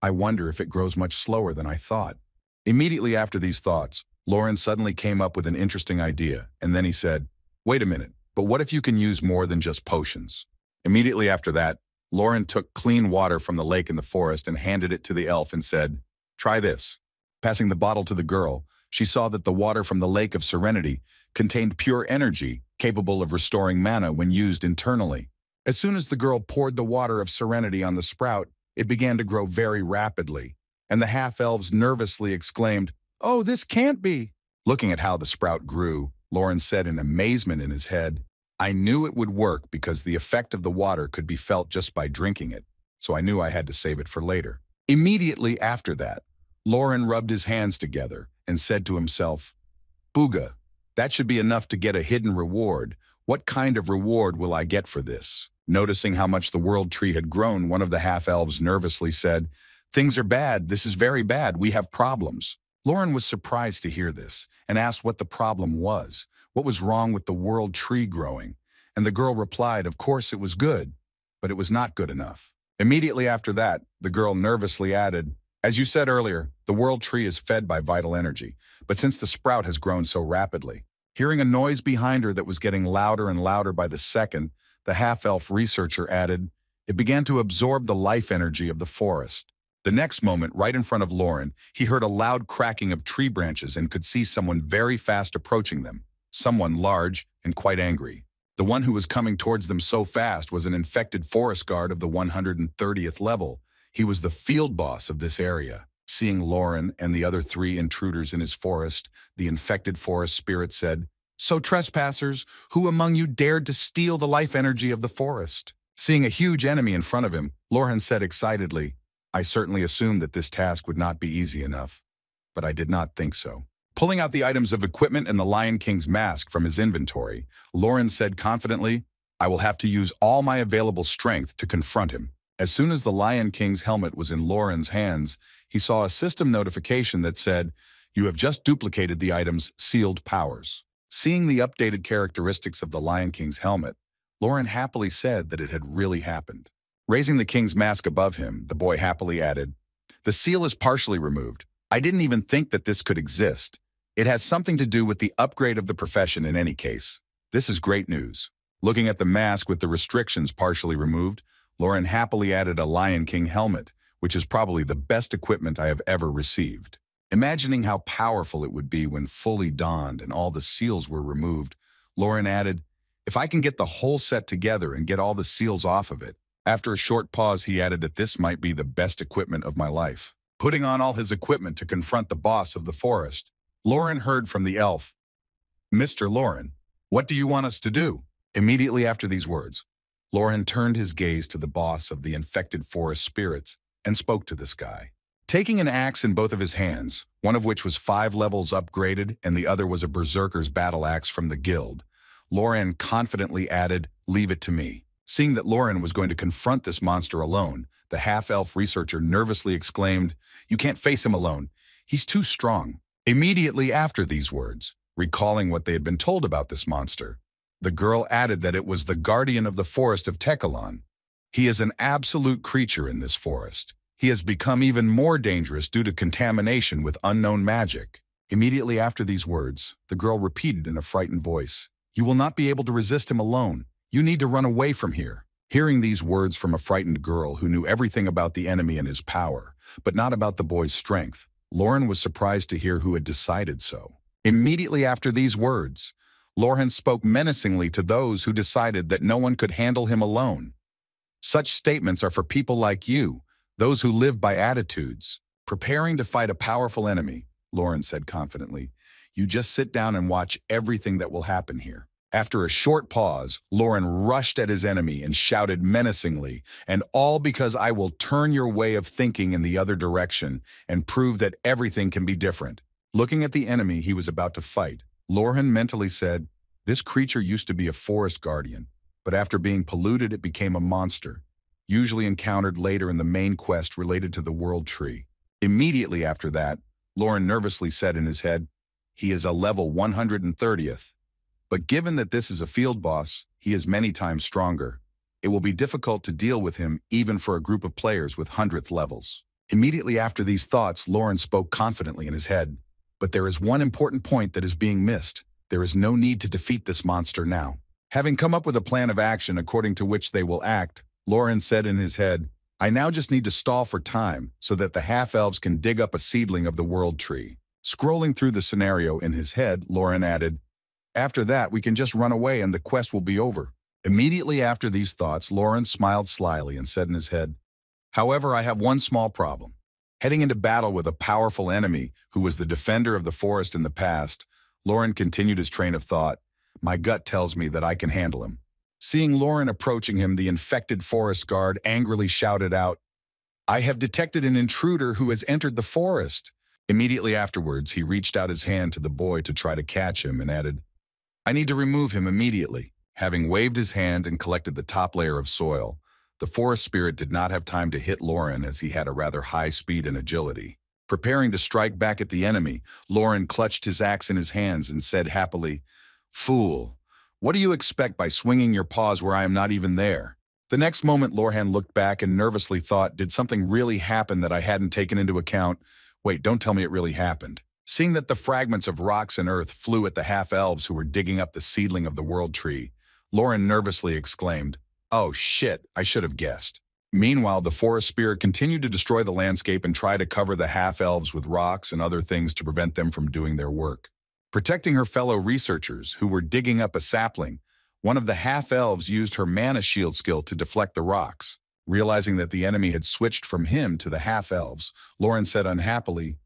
"I wonder if it grows much slower than I thought." Immediately after these thoughts, Lauren suddenly came up with an interesting idea, and then he said, "Wait a minute, but what if you can use more than just potions?" Immediately after that, Lauren took clean water from the lake in the forest and handed it to the elf and said, "Try this." Passing the bottle to the girl, she saw that the water from the Lake of Serenity contained pure energy capable of restoring mana when used internally. As soon as the girl poured the water of Serenity on the sprout, it began to grow very rapidly, and the half-elves nervously exclaimed, "Oh, this can't be!" Looking at how the sprout grew, Lauren said in amazement in his head, "I knew it would work because the effect of the water could be felt just by drinking it, so I knew I had to save it for later." Immediately after that, Lauren rubbed his hands together and said to himself, "Booga, that should be enough to get a hidden reward. What kind of reward will I get for this?" Noticing how much the world tree had grown, one of the half-elves nervously said, "Things are bad. This is very bad. We have problems." Lauren was surprised to hear this and asked what the problem was. What was wrong with the world tree growing? And the girl replied, of course it was good, but it was not good enough. Immediately after that, the girl nervously added, "As you said earlier, the world tree is fed by vital energy, but since the sprout has grown so rapidly." Hearing a noise behind her that was getting louder and louder by the second, the half-elf researcher added, "It began to absorb the life energy of the forest." The next moment, right in front of Lauren, he heard a loud cracking of tree branches and could see someone very fast approaching them, someone large and quite angry. The one who was coming towards them so fast was an infected forest guard of the 130th level. He was the field boss of this area. Seeing Lauren and the other three intruders in his forest, the infected forest spirit said, "So trespassers, who among you dared to steal the life energy of the forest?" Seeing a huge enemy in front of him, Lauren said excitedly, "I certainly assumed that this task would not be easy enough, but I did not think so." Pulling out the items of equipment and the Lion King's mask from his inventory, Lauren said confidently, "I will have to use all my available strength to confront him." As soon as the Lion King's helmet was in Lauren's hands, he saw a system notification that said, "You have just duplicated the item's sealed powers." Seeing the updated characteristics of the Lion King's helmet, Lauren happily said that it had really happened. Raising the king's mask above him, the boy happily added, "The seal is partially removed. I didn't even think that this could exist. It has something to do with the upgrade of the profession in any case. This is great news." Looking at the mask with the restrictions partially removed, Lauren happily added a Lion King helmet, which is probably the best equipment I have ever received. Imagining how powerful it would be when fully donned and all the seals were removed, Lauren added, "If I can get the whole set together and get all the seals off of it." After a short pause, he added that this might be the best equipment of my life. Putting on all his equipment to confront the boss of the forest, Lauren heard from the elf, "Mr. Lauren, what do you want us to do?" Immediately after these words, Lauren turned his gaze to the boss of the infected forest spirits and spoke to this guy. Taking an axe in both of his hands, one of which was 5 levels upgraded and the other was a berserker's battle axe from the guild, Lauren confidently added, "Leave it to me." Seeing that Lauren was going to confront this monster alone, the half-elf researcher nervously exclaimed, "You can't face him alone. He's too strong." Immediately after these words, recalling what they had been told about this monster, the girl added that it was the guardian of the forest of Tekalon. He is an absolute creature in this forest. He has become even more dangerous due to contamination with unknown magic. Immediately after these words, the girl repeated in a frightened voice, "You will not be able to resist him alone. You need to run away from here." Hearing these words from a frightened girl who knew everything about the enemy and his power, but not about the boy's strength, Lauren was surprised to hear who had decided so. Immediately after these words, Lauren spoke menacingly to those who decided that no one could handle him alone. "Such statements are for people like you, those who live by attitudes." Preparing to fight a powerful enemy, Lauren said confidently, "You just sit down and watch everything that will happen here." After a short pause, Lauren rushed at his enemy and shouted menacingly, "And all because I will turn your way of thinking in the other direction and prove that everything can be different." Looking at the enemy he was about to fight, Lauren mentally said, "This creature used to be a forest guardian, but after being polluted it became a monster, usually encountered later in the main quest related to the World Tree." Immediately after that, Lauren nervously said in his head, "He is a level 130th. But given that this is a field boss, he is many times stronger. It will be difficult to deal with him even for a group of players with 100th levels." Immediately after these thoughts, Lauren spoke confidently in his head, "But there is one important point that is being missed. There is no need to defeat this monster now." Having come up with a plan of action according to which they will act, Lauren said in his head, "I now just need to stall for time so that the half-elves can dig up a seedling of the World Tree." Scrolling through the scenario in his head, Lauren added, "After that, we can just run away and the quest will be over." Immediately after these thoughts, Lauren smiled slyly and said in his head, "However, I have one small problem. Heading into battle with a powerful enemy who was the defender of the forest in the past, Lauren continued his train of thought, "My gut tells me that I can handle him." Seeing Lauren approaching him, the infected forest guard angrily shouted out, "I have detected an intruder who has entered the forest." Immediately afterwards, he reached out his hand to the boy to try to catch him and added, "I need to remove him immediately." Having waved his hand and collected the top layer of soil, the forest spirit did not have time to hit Lauren as he had a rather high speed and agility. Preparing to strike back at the enemy, Lauren clutched his axe in his hands and said happily, "Fool, what do you expect by swinging your paws where I am not even there?" The next moment, Lauren looked back and nervously thought, "Did something really happen that I hadn't taken into account? Wait, don't tell me it really happened." Seeing that the fragments of rocks and earth flew at the half-elves who were digging up the seedling of the World Tree, Lauren nervously exclaimed, "Oh shit, I should have guessed." Meanwhile, the forest spirit continued to destroy the landscape and try to cover the half-elves with rocks and other things to prevent them from doing their work. Protecting her fellow researchers who were digging up a sapling, one of the half-elves used her mana shield skill to deflect the rocks. Realizing that the enemy had switched from him to the half-elves, Lauren said unhappily,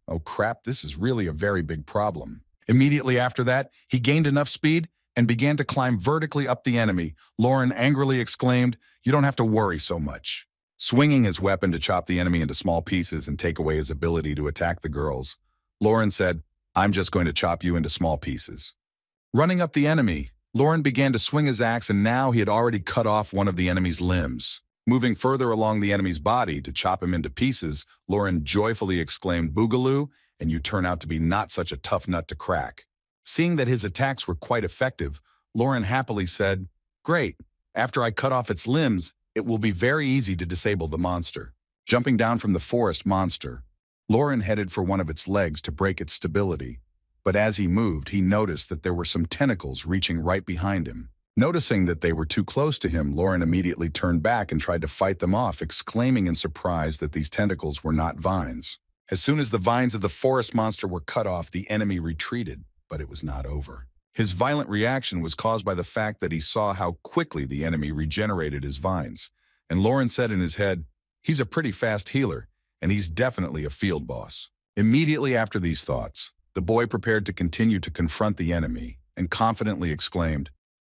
"Oh crap, this is really a very big problem." Immediately after that, he gained enough speed and began to climb vertically up the enemy. Lauren angrily exclaimed, "You don't have to worry so much." Swinging his weapon to chop the enemy into small pieces and take away his ability to attack the girls, Lauren said, "I'm just going to chop you into small pieces." Running up the enemy, Lauren began to swing his axe and now he had already cut off one of the enemy's limbs. Moving further along the enemy's body to chop him into pieces, Lauren joyfully exclaimed, "Boogaloo, and you turn out to be not such a tough nut to crack." Seeing that his attacks were quite effective, Lauren happily said, "Great, after I cut off its limbs, it will be very easy to disable the monster." Jumping down from the forest monster, Lauren headed for one of its legs to break its stability, but as he moved, he noticed that there were some tentacles reaching right behind him. Noticing that they were too close to him, Lauren immediately turned back and tried to fight them off, exclaiming in surprise that these tentacles were not vines. As soon as the vines of the forest monster were cut off, the enemy retreated, but it was not over. His violent reaction was caused by the fact that he saw how quickly the enemy regenerated his vines, and Lauren said in his head, "He's a pretty fast healer, and he's definitely a field boss." Immediately after these thoughts, the boy prepared to continue to confront the enemy and confidently exclaimed,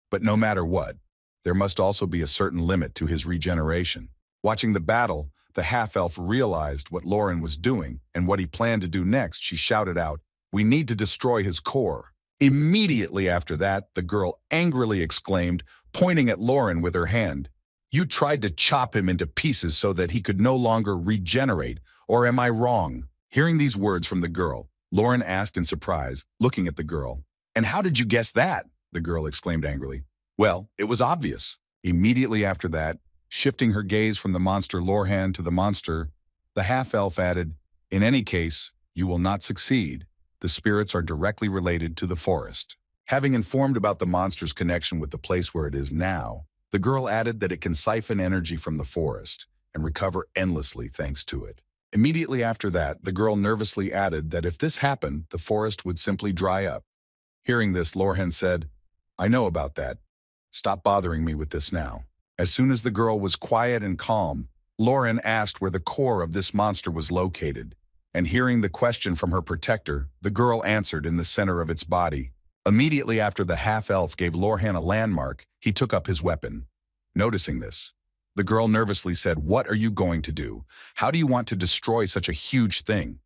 "But no matter what, there must also be a certain limit to his regeneration. Watching the battle, the half-elf realized what Lauren was doing and what he planned to do next. She shouted out, "We need to destroy his core." Immediately after that, the girl angrily exclaimed, pointing at Lauren with her hand, "You tried to chop him into pieces so that he could no longer regenerate, or am I wrong?" Hearing these words from the girl, Lauren asked in surprise, looking at the girl. "And how did you guess that?" the girl exclaimed angrily. "Well, it was obvious." Immediately after that, shifting her gaze from the monster Lorhan to the monster, the half-elf added, "In any case, you will not succeed. The spirits are directly related to the forest." Having informed about the monster's connection with the place where it is now, the girl added that it can siphon energy from the forest and recover endlessly thanks to it. Immediately after that, the girl nervously added that if this happened, the forest would simply dry up. Hearing this, Lorhan said, "I know about that. Stop bothering me with this now." As soon as the girl was quiet and calm, Lauren asked where the core of this monster was located, and hearing the question from her protector, the girl answered in the center of its body. Immediately after the half-elf gave Lorhan a landmark, he took up his weapon. Noticing this, the girl nervously said, "What are you going to do? How do you want to destroy such a huge thing?"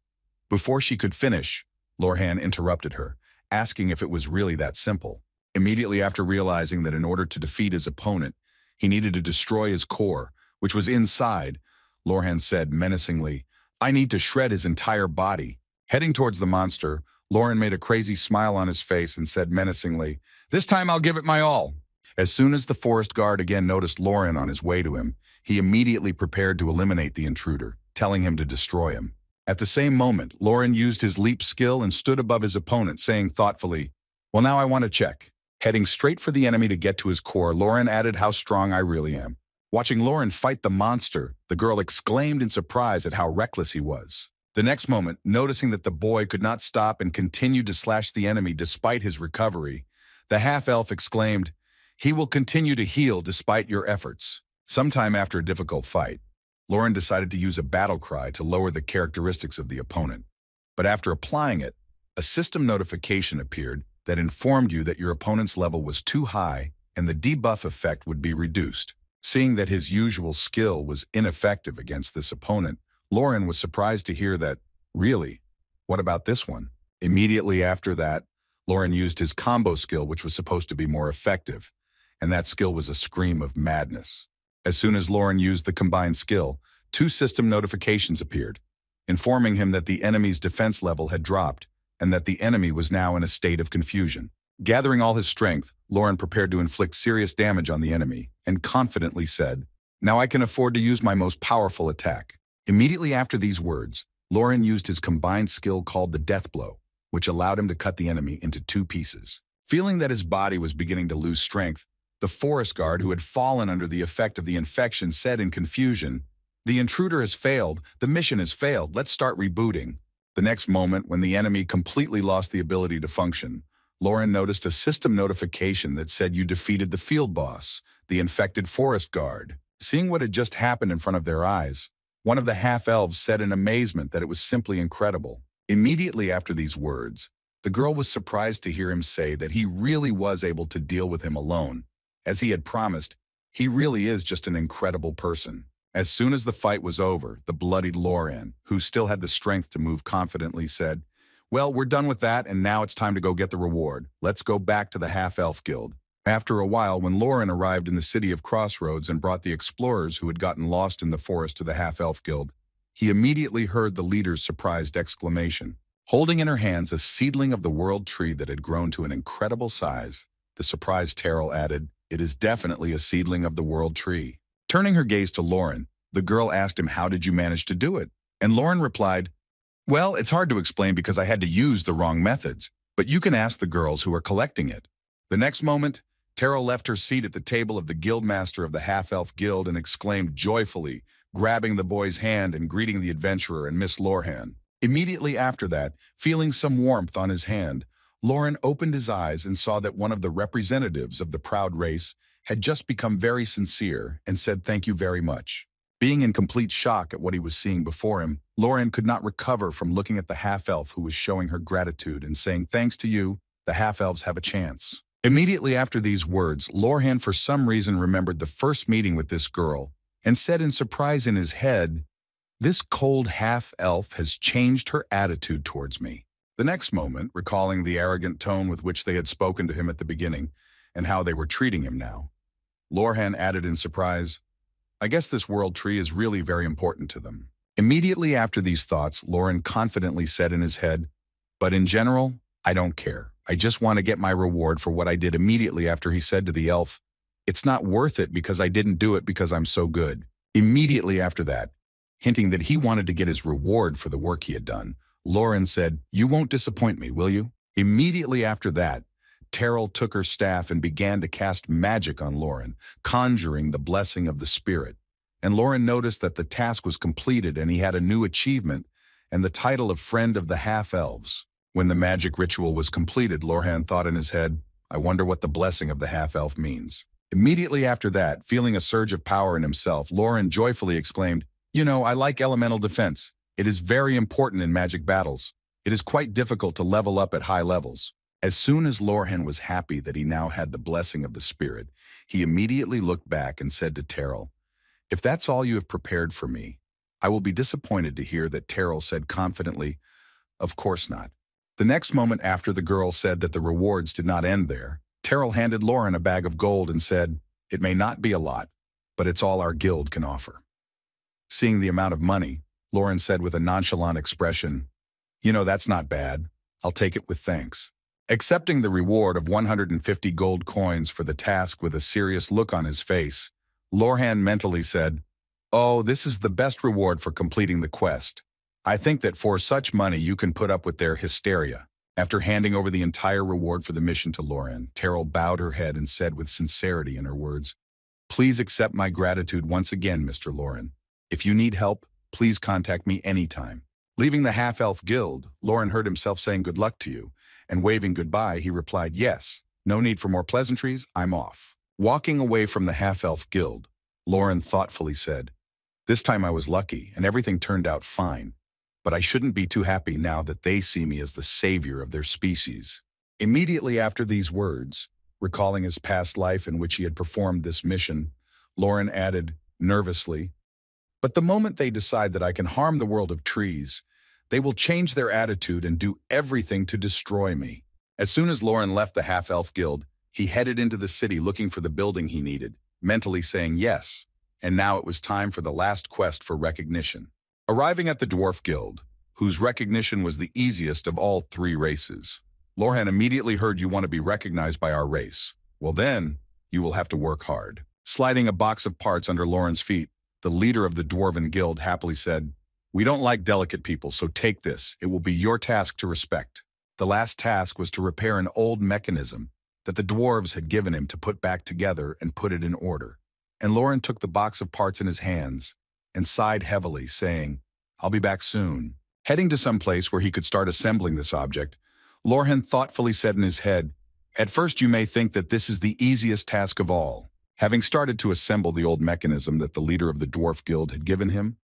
Before she could finish, Lorhan interrupted her, asking if it was really that simple. Immediately after realizing that in order to defeat his opponent, he needed to destroy his core, which was inside, Lorhan said menacingly, "I need to shred his entire body." Heading towards the monster, Lauren made a crazy smile on his face and said menacingly, "This time I'll give it my all." As soon as the forest guard again noticed Lauren on his way to him, he immediately prepared to eliminate the intruder, telling him to destroy him. At the same moment, Lauren used his leap skill and stood above his opponent, saying thoughtfully, "Well, now I want to check." Heading straight for the enemy to get to his core, Lauren added, "How strong I really am." Watching Lauren fight the monster, the girl exclaimed in surprise at how reckless he was. The next moment, noticing that the boy could not stop and continued to slash the enemy despite his recovery, the half-elf exclaimed, "He will continue to heal despite your efforts." Sometime after a difficult fight, Lauren decided to use a battle cry to lower the characteristics of the opponent. But after applying it, a system notification appeared that informed you that your opponent's level was too high and the debuff effect would be reduced. Seeing that his usual skill was ineffective against this opponent, Lauren was surprised to hear that, "Really? What about this one?" Immediately after that, Lauren used his combo skill, which was supposed to be more effective, and that skill was a scream of madness. As soon as Lauren used the combined skill, 2 system notifications appeared, informing him that the enemy's defense level had dropped and that the enemy was now in a state of confusion. Gathering all his strength, Lauren prepared to inflict serious damage on the enemy and confidently said, "Now I can afford to use my most powerful attack." Immediately after these words, Lauren used his combined skill called the Death Blow, which allowed him to cut the enemy into 2 pieces. Feeling that his body was beginning to lose strength, the forest guard who had fallen under the effect of the infection said in confusion, "The intruder has failed, the mission has failed, let's start rebooting." The next moment, when the enemy completely lost the ability to function, Lauren noticed a system notification that said you defeated the field boss, the infected forest guard. Seeing what had just happened in front of their eyes, one of the half-elves said in amazement that it was simply incredible. Immediately after these words, the girl was surprised to hear him say that he really was able to deal with him alone. As he had promised, he really is just an incredible person. As soon as the fight was over, the bloodied Lauren, who still had the strength to move confidently, said, "Well, we're done with that, and now it's time to go get the reward. Let's go back to the Half-Elf Guild." After a while, when Lauren arrived in the city of Crossroads and brought the explorers who had gotten lost in the forest to the Half-Elf Guild, he immediately heard the leader's surprised exclamation. Holding in her hands a seedling of the world tree that had grown to an incredible size, the surprised Terrell added, "It is definitely a seedling of the world tree." Turning her gaze to Lauren, the girl asked him, "How did you manage to do it?" And Lauren replied, "Well, it's hard to explain because I had to use the wrong methods, but you can ask the girls who are collecting it." The next moment, Terrell left her seat at the table of the guildmaster of the Half-Elf Guild and exclaimed joyfully, grabbing the boy's hand and greeting the adventurer and Miss Lorhan. Immediately after that, feeling some warmth on his hand, Lauren opened his eyes and saw that one of the representatives of the proud race had just become very sincere and said thank you very much. Being in complete shock at what he was seeing before him, Lauren could not recover from looking at the half-elf who was showing her gratitude and saying, "Thanks to you, the half-elves have a chance." Immediately after these words, Lorhan for some reason remembered the first meeting with this girl and said in surprise in his head, "This cold half-elf has changed her attitude towards me." The next moment, recalling the arrogant tone with which they had spoken to him at the beginning and how they were treating him now, Lorhan added in surprise, "I guess this world tree is really very important to them." Immediately after these thoughts, Lauren confidently said in his head, "But in general, I don't care. I just want to get my reward for what I did." Immediately after he said to the elf, "It's not worth it because I didn't do it because I'm so good." Immediately after that, hinting that he wanted to get his reward for the work he had done, Lauren said, "You won't disappoint me, will you?" Immediately after that, Terrell took her staff and began to cast magic on Lauren, conjuring the blessing of the spirit. And Lauren noticed that the task was completed and he had a new achievement and the title of Friend of the Half-Elves. When the magic ritual was completed, Lorhan thought in his head, "I wonder what the blessing of the half-elf means." Immediately after that, feeling a surge of power in himself, Lauren joyfully exclaimed, "You know, I like elemental defense. It is very important in magic battles. It is quite difficult to level up at high levels." As soon as Lorhan was happy that he now had the blessing of the spirit, he immediately looked back and said to Terrell, "If that's all you have prepared for me, I will be disappointed to hear that." Terrell said confidently, "Of course not." The next moment after the girl said that the rewards did not end there, Terrell handed Lauren a bag of gold and said, "It may not be a lot, but it's all our guild can offer." Seeing the amount of money, Lauren said with a nonchalant expression, "You know, that's not bad. I'll take it with thanks." Accepting the reward of 150 gold coins for the task with a serious look on his face, Lorhan mentally said, "Oh, this is the best reward for completing the quest. I think that for such money you can put up with their hysteria." After handing over the entire reward for the mission to Lauren, Terrell bowed her head and said with sincerity in her words, "Please accept my gratitude once again, Mr. Lauren. If you need help, please contact me anytime." Leaving the Half-Elf Guild, Lauren heard himself saying "good luck to you," and waving goodbye, he replied, "Yes, no need for more pleasantries, I'm off." Walking away from the Half-Elf Guild, Lauren thoughtfully said, "This time I was lucky and everything turned out fine, but I shouldn't be too happy now that they see me as the savior of their species." Immediately after these words, recalling his past life in which he had performed this mission, Lauren added, nervously, "But the moment they decide that I can harm the world of trees, they will change their attitude and do everything to destroy me." As soon as Lauren left the Half-Elf Guild, he headed into the city looking for the building he needed, mentally saying yes, and now it was time for the last quest for recognition. Arriving at the Dwarf Guild, whose recognition was the easiest of all three races, Lorhan immediately heard, "You want to be recognized by our race? Well then, you will have to work hard." Sliding a box of parts under Lauren's feet, the leader of the Dwarven Guild happily said, "We don't like delicate people, so take this. It will be your task to respect." The last task was to repair an old mechanism that the dwarves had given him to put back together and put it in order. And Lauren took the box of parts in his hands and sighed heavily, saying, "I'll be back soon." Heading to some place where he could start assembling this object, Lorhan thoughtfully said in his head, "At first you may think that this is the easiest task of all." Having started to assemble the old mechanism that the leader of the Dwarf Guild had given him,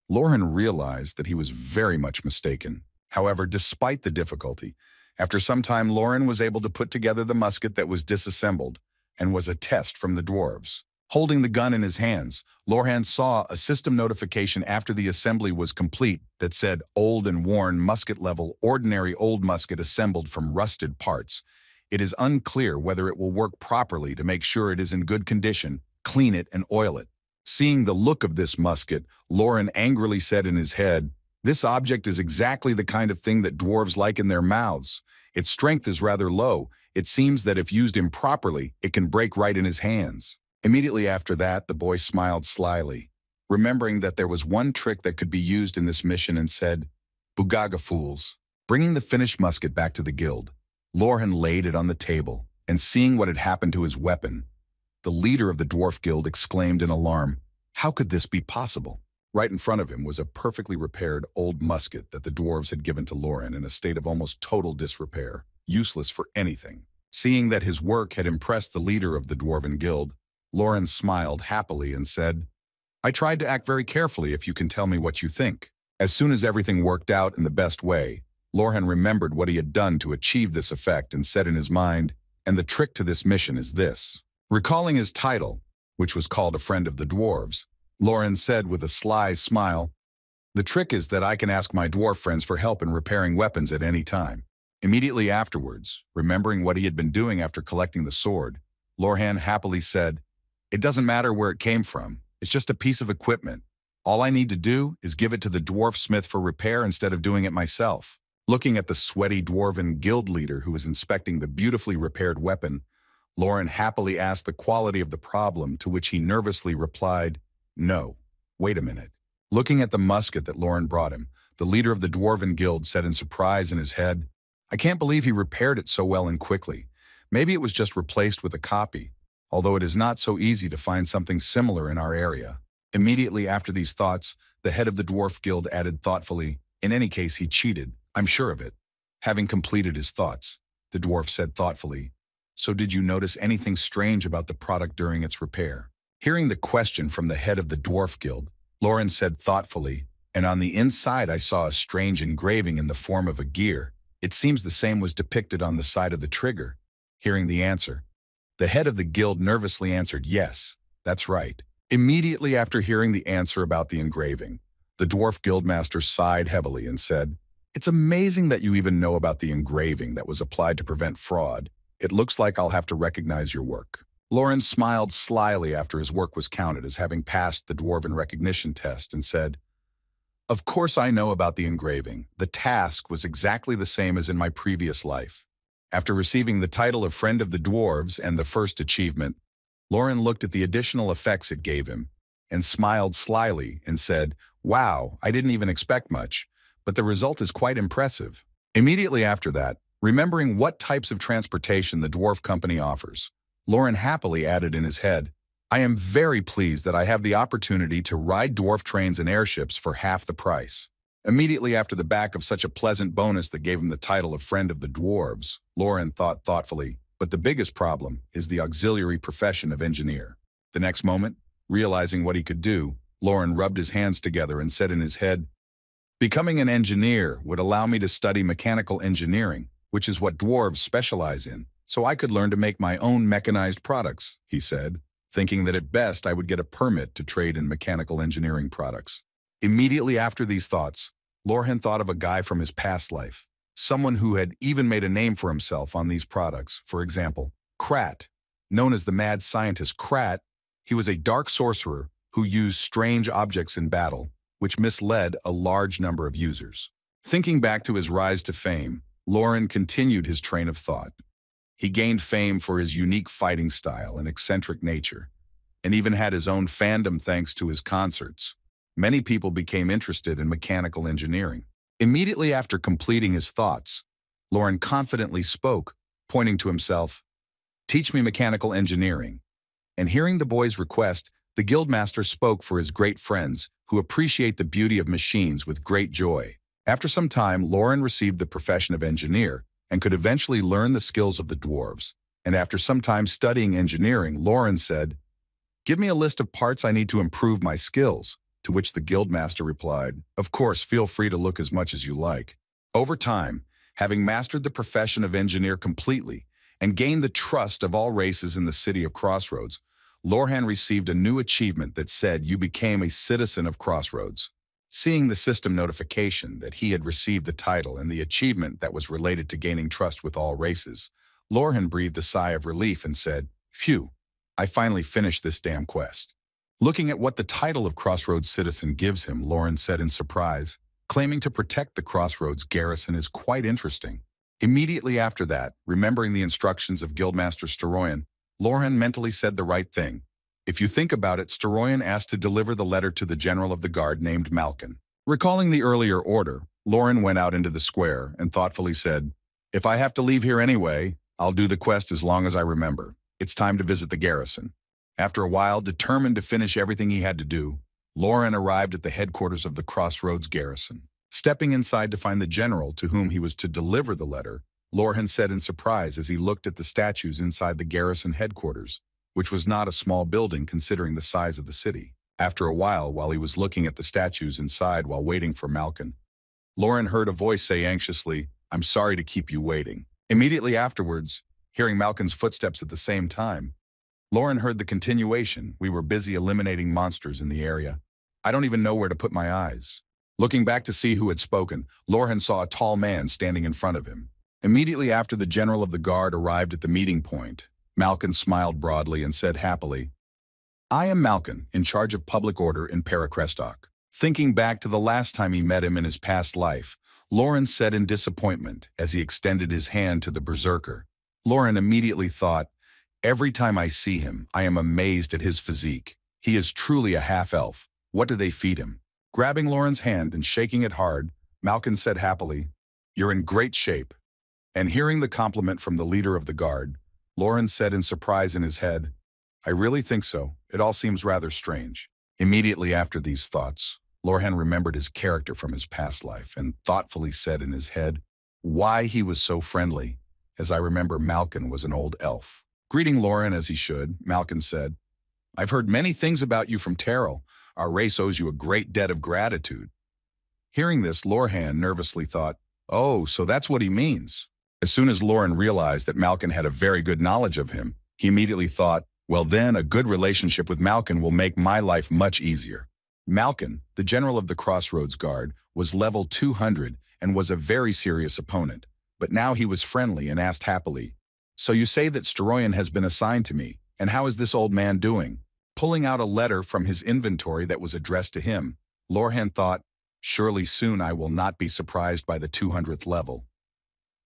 Lorhan realized that he was very much mistaken. However, despite the difficulty, after some time Lauren was able to put together the musket that was disassembled and was a test from the dwarves. Holding the gun in his hands, Lorhan saw a system notification after the assembly was complete that said "Old and worn musket level, ordinary old musket assembled from rusted parts. It is unclear whether it will work properly. To make sure it is in good condition, clean it and oil it." Seeing the look of this musket, Lauren angrily said in his head, "This object is exactly the kind of thing that dwarves like in their mouths. Its strength is rather low. It seems that if used improperly, it can break right in his hands." Immediately after that, the boy smiled slyly, remembering that there was one trick that could be used in this mission, and said, "Bugaga fools." Bringing the finished musket back to the guild, Lorhan laid it on the table, and seeing what had happened to his weapon, the leader of the Dwarf Guild exclaimed in alarm, "How could this be possible?" Right in front of him was a perfectly repaired old musket that the dwarves had given to Lauren in a state of almost total disrepair, useless for anything. Seeing that his work had impressed the leader of the Dwarven Guild, Lauren smiled happily and said, "I tried to act very carefully if you can tell me what you think." As soon as everything worked out in the best way, Lorhan remembered what he had done to achieve this effect and said in his mind, And the trick to this mission is this. Recalling his title, which was called A Friend of the Dwarves, Lauren said with a sly smile, "The trick is that I can ask my dwarf friends for help in repairing weapons at any time." Immediately afterwards, remembering what he had been doing after collecting the sword, Lorhan happily said, "It doesn't matter where it came from. It's just a piece of equipment. All I need to do is give it to the dwarf smith for repair instead of doing it myself." Looking at the sweaty dwarven guild leader who was inspecting the beautifully repaired weapon, Lauren happily asked the quality of the problem, to which he nervously replied, "No, wait a minute." Looking at the musket that Lauren brought him, the leader of the dwarven guild said in surprise in his head, "I can't believe he repaired it so well and quickly. Maybe it was just replaced with a copy, although it is not so easy to find something similar in our area." Immediately after these thoughts, the head of the dwarf guild added thoughtfully, "In any case, he cheated. I'm sure of it." Having completed his thoughts, the dwarf said thoughtfully, "So did you notice anything strange about the product during its repair?" Hearing the question from the head of the dwarf guild, Lauren said thoughtfully, "And on the inside I saw a strange engraving in the form of a gear. It seems the same was depicted on the side of the trigger." Hearing the answer, the head of the guild nervously answered, "Yes, that's right." Immediately after hearing the answer about the engraving, the dwarf guildmaster sighed heavily and said, "It's amazing that you even know about the engraving that was applied to prevent fraud. It looks like I'll have to recognize your work." Lauren smiled slyly after his work was counted as having passed the dwarven recognition test and said, "Of course I know about the engraving. The task was exactly the same as in my previous life." After receiving the title of Friend of the Dwarves and the first achievement, Lauren looked at the additional effects it gave him and smiled slyly and said, "Wow, I didn't even expect much, but the result is quite impressive." Immediately after that, remembering what types of transportation the dwarf company offers, Lauren happily added in his head, "I am very pleased that I have the opportunity to ride dwarf trains and airships for half the price." Immediately after the back of such a pleasant bonus that gave him the title of Friend of the Dwarves, Lauren thought thoughtfully, but the biggest problem is the auxiliary profession of engineer. The next moment, realizing what he could do, Lauren rubbed his hands together and said in his head, "Becoming an engineer would allow me to study mechanical engineering, which is what dwarves specialize in, so I could learn to make my own mechanized products," he said, thinking that at best I would get a permit to trade in mechanical engineering products. Immediately after these thoughts, Lorhan thought of a guy from his past life, someone who had even made a name for himself on these products. For example, Krat. Known as the mad scientist Krat, he was a dark sorcerer who used strange objects in battle, which misled a large number of users. Thinking back to his rise to fame, Lauren continued his train of thought. He gained fame for his unique fighting style and eccentric nature, and even had his own fandom thanks to his concerts. Many people became interested in mechanical engineering. Immediately after completing his thoughts, Lauren confidently spoke, pointing to himself, "Teach me mechanical engineering." And hearing the boy's request, the guildmaster spoke for his great friends, who appreciate the beauty of machines with great joy. After some time, Lauren received the profession of engineer and could eventually learn the skills of the dwarves. And after some time studying engineering, Lauren said, "Give me a list of parts I need to improve my skills." To which the guildmaster replied, "Of course, feel free to look as much as you like." Over time, having mastered the profession of engineer completely and gained the trust of all races in the city of Crossroads, Lorhan received a new achievement that said, "You became a citizen of Crossroads." Seeing the system notification that he had received the title and the achievement that was related to gaining trust with all races, Lorhan breathed a sigh of relief and said, "Phew, I finally finished this damn quest." Looking at what the title of Crossroads Citizen gives him, Lauren said in surprise, "Claiming to protect the Crossroads garrison is quite interesting." Immediately after that, remembering the instructions of Guildmaster Steroyan, Lauren mentally said the right thing. If you think about it, Steroyan asked to deliver the letter to the general of the guard named Malkin. Recalling the earlier order, Lauren went out into the square and thoughtfully said, "If I have to leave here anyway, I'll do the quest as long as I remember. It's time to visit the garrison." After a while, determined to finish everything he had to do, Lauren arrived at the headquarters of the Crossroads garrison. Stepping inside to find the general to whom he was to deliver the letter, Lauren said in surprise as he looked at the statues inside the garrison headquarters, which was not a small building considering the size of the city. After a while he was looking at the statues inside while waiting for Malkin, Lauren heard a voice say anxiously, "I'm sorry to keep you waiting." Immediately afterwards, Hearing Malkin's footsteps at the same time, Lauren heard the continuation. We were busy eliminating monsters in the area. I don't even know where to put my eyes. Looking back to see who had spoken, Lauren saw a tall man standing in front of him. Immediately after the general of the guard arrived at the meeting point, Malkin smiled broadly and said happily, "I am Malkin, in charge of public order in Paracrestock." Thinking back to the last time he met him in his past life, Lauren said in disappointment as he extended his hand to the berserker. Lauren immediately thought, "Every time I see him, I am amazed at his physique. He is truly a half-elf. What do they feed him?" Grabbing Lauren's hand and shaking it hard, Malkin said happily, "You're in great shape." And hearing the compliment from the leader of the guard, Lauren said in surprise in his head, "I really think so. It all seems rather strange." Immediately after these thoughts, Lauren remembered his character from his past life and thoughtfully said in his head, "Why he was so friendly, as I remember Malkin was an old elf." Greeting Lauren as he should, Malkin said, "I've heard many things about you from Terrell. Our race owes you a great debt of gratitude." Hearing this, Lorhan nervously thought, "Oh, so that's what he means." As soon as Lauren realized that Malkin had a very good knowledge of him, he immediately thought, "Well then, a good relationship with Malkin will make my life much easier." Malkin, the general of the Crossroads Guard, was level 200 and was a very serious opponent. But now he was friendly and asked happily, "So you say that Steroyan has been assigned to me, and how is this old man doing?" Pulling out a letter from his inventory that was addressed to him, Lorhan thought, "Surely soon I will not be surprised by the 200th level."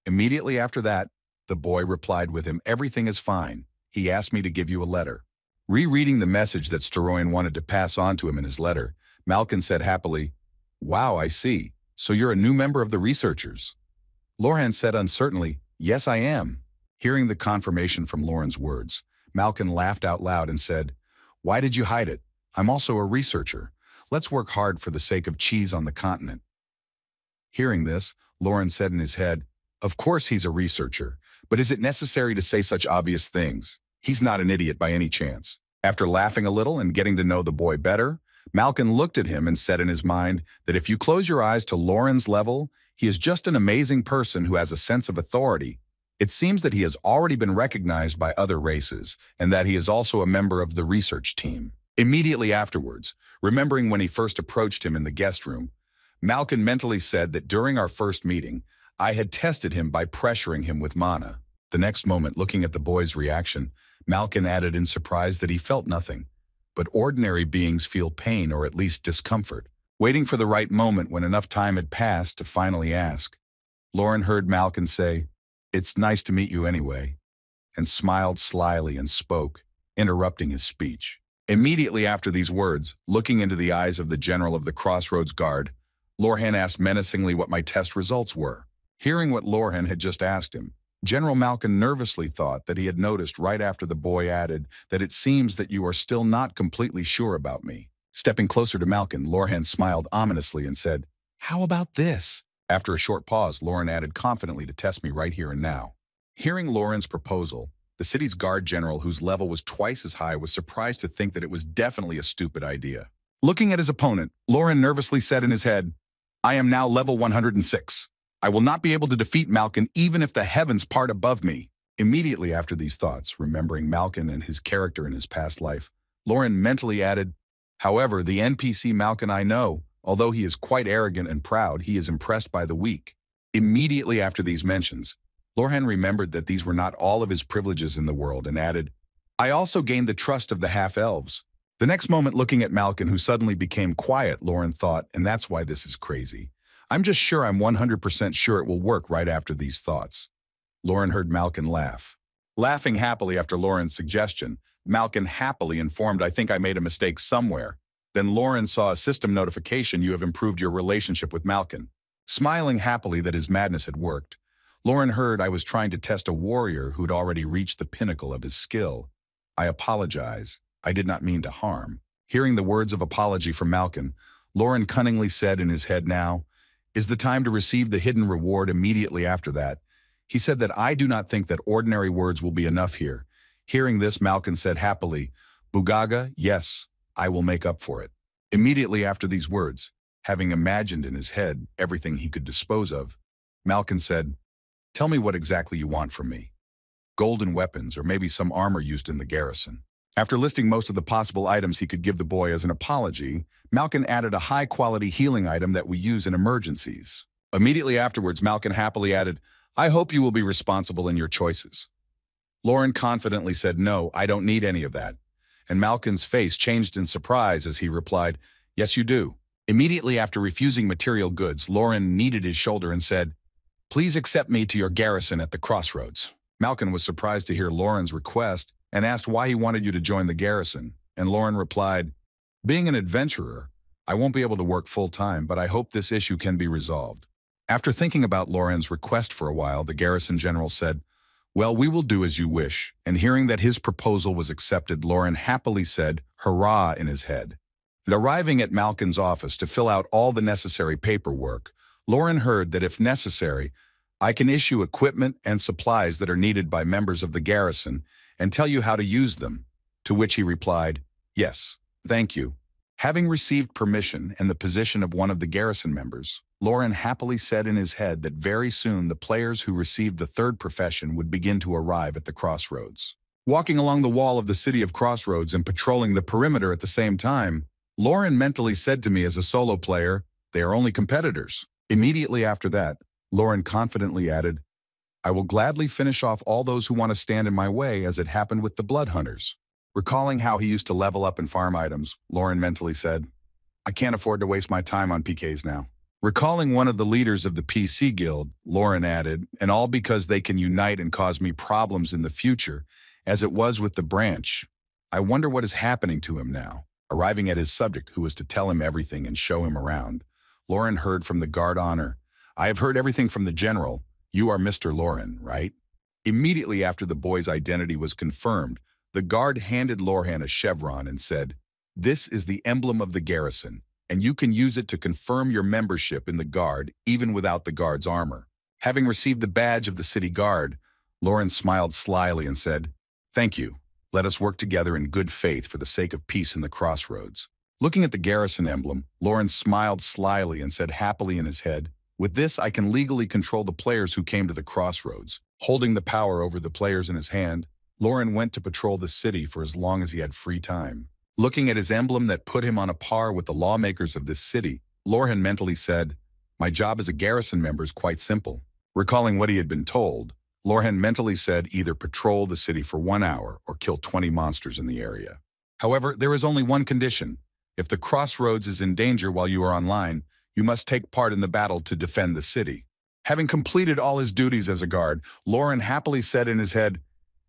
Immediately after that, the boy replied with him, "Everything is fine. He asked me to give you a letter." Rereading the message that Steroyan wanted to pass on to him in his letter, Malkin said happily, "Wow, I see. So you're a new member of the researchers." Lorhan said uncertainly, "Yes, I am." Hearing the confirmation from Lauren's words, Malkin laughed out loud and said, "Why did you hide it? I'm also a researcher. Let's work hard for the sake of cheese on the continent." Hearing this, Lauren said in his head, "Of course he's a researcher, but is it necessary to say such obvious things? He's not an idiot by any chance." After laughing a little and getting to know the boy better, Malkin looked at him and said in his mind that if you close your eyes to Lauren's level, he is just an amazing person who has a sense of authority. It seems that he has already been recognized by other races and that he is also a member of the research team. Immediately afterwards, remembering when he first approached him in the guest room, Malkin mentally said that during our first meeting, I had tested him by pressuring him with mana. The next moment, looking at the boy's reaction, Malkin added in surprise that he felt nothing, but ordinary beings feel pain or at least discomfort. Waiting for the right moment when enough time had passed to finally ask, Lauren heard Malkin say, "It's nice to meet you anyway," and smiled slyly and spoke, interrupting his speech. Immediately after these words, looking into the eyes of the general of the Crossroads Guard, Lorhan asked menacingly what my test results were. Hearing what Lorhan had just asked him, General Malkin nervously thought that he had noticed right after the boy added that it seems that you are still not completely sure about me. Stepping closer to Malkin, Lorhan smiled ominously and said, "How about this?" After a short pause, Lauren added confidently to test me right here and now. Hearing Lauren's proposal, the city's guard general, whose level was twice as high, was surprised to think that it was definitely a stupid idea. Looking at his opponent, Lauren nervously said in his head, "I am now level 106. I will not be able to defeat Malkin even if the heavens part above me." Immediately after these thoughts, remembering Malkin and his character in his past life, Lauren mentally added, "However, the NPC Malkin I know, although he is quite arrogant and proud, he is impressed by the weak." Immediately after these mentions, Lorhan remembered that these were not all of his privileges in the world and added, "I also gained the trust of the half-elves." The next moment, looking at Malkin, who suddenly became quiet, Lauren thought, and that's why this is crazy. I'm just sure I'm 100% sure it will work right after these thoughts. Lauren heard Malkin laugh. Laughing happily after Lauren's suggestion, Malkin happily informed, "I think I made a mistake somewhere." Then Lauren saw a system notification, "You have improved your relationship with Malkin." Smiling happily that his madness had worked, Lauren heard, "I was trying to test a warrior who'd already reached the pinnacle of his skill. I apologize. I did not mean to harm." Hearing the words of apology from Malkin, Lauren cunningly said in his head, "Now is the time to receive the hidden reward." Immediately after that, he said that, "I do not think that ordinary words will be enough here." Hearing this, Malkin said happily, "Bugaga, yes, I will make up for it." Immediately after these words, having imagined in his head everything he could dispose of, Malkin said, "Tell me what exactly you want from me." golden weapons, or maybe some armor used in the garrison. After listing most of the possible items he could give the boy as an apology, Malkin added a high-quality healing item that we use in emergencies. Immediately afterwards, Malkin happily added, "I hope you will be responsible in your choices." Lauren confidently said, "No, I don't need any of that." And Malkin's face changed in surprise as he replied, "Yes, you do." Immediately after refusing material goods, Lauren kneaded his shoulder and said, "Please accept me to your garrison at the crossroads." Malkin was surprised to hear Lauren's request and asked why he wanted you to join the garrison, and Lauren replied, "Being an adventurer, I won't be able to work full-time, but I hope this issue can be resolved." After thinking about Lauren's request for a while, the garrison general said, "Well, we will do as you wish," and hearing that his proposal was accepted, Lauren happily said, "Hurrah," in his head. Arriving at Malkin's office to fill out all the necessary paperwork, Lauren heard that if necessary, "I can issue equipment and supplies that are needed by members of the garrison and tell you how to use them," to which he replied, "Yes, thank you." Having received permission and the position of one of the garrison members, Lauren happily said in his head that very soon the players who received the third profession would begin to arrive at the crossroads. Walking along the wall of the city of Crossroads and patrolling the perimeter at the same time, Lauren mentally said to me as a solo player, "They are only competitors." Immediately after that, Lauren confidently added, "I will gladly finish off all those who want to stand in my way, as it happened with the Blood Hunters." Recalling how he used to level up and farm items, Lauren mentally said, "I can't afford to waste my time on PKs now." Recalling one of the leaders of the PC Guild, Lauren added, "And all because they can unite and cause me problems in the future, as it was with the branch. I wonder what is happening to him now." Arriving at his subject, who was to tell him everything and show him around, Lauren heard from the guard honor, "I have heard everything from the general. You are Mr. Lauren, right?" Immediately after the boy's identity was confirmed, the guard handed Lauren a chevron and said, "This is the emblem of the garrison, and you can use it to confirm your membership in the guard even without the guard's armor." Having received the badge of the city guard, Lauren smiled slyly and said, "Thank you. Let us work together in good faith for the sake of peace in the crossroads." Looking at the garrison emblem, Lauren smiled slyly and said happily in his head, "With this, I can legally control the players who came to the crossroads." Holding the power over the players in his hand, Lauren went to patrol the city for as long as he had free time. Looking at his emblem that put him on a par with the lawmakers of this city, Lauren mentally said, "My job as a garrison member is quite simple." Recalling what he had been told, Lauren mentally said either patrol the city for 1 hour or kill 20 monsters in the area. However, there is only one condition. If the crossroads is in danger while you are online, you must take part in the battle to defend the city. Having completed all his duties as a guard, Lauren happily said in his head,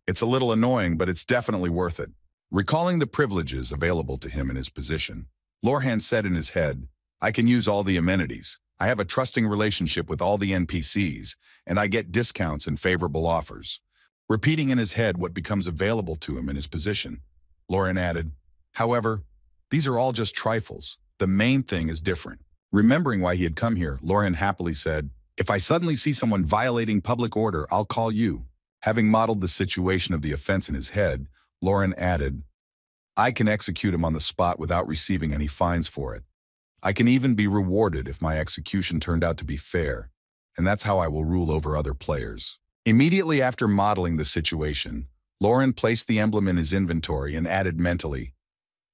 "It's a little annoying, but it's definitely worth it." Recalling the privileges available to him in his position, Lauren said in his head, "I can use all the amenities. I have a trusting relationship with all the NPCs, and I get discounts and favorable offers." Repeating in his head what becomes available to him in his position, Lauren added, "However, these are all just trifles. The main thing is different." Remembering why he had come here, Lauren happily said, "If I suddenly see someone violating public order, I'll call you." Having modeled the situation of the offense in his head, Lauren added, "I can execute him on the spot without receiving any fines for it. I can even be rewarded if my execution turned out to be fair, and that's how I will rule over other players." Immediately after modeling the situation, Lauren placed the emblem in his inventory and added mentally,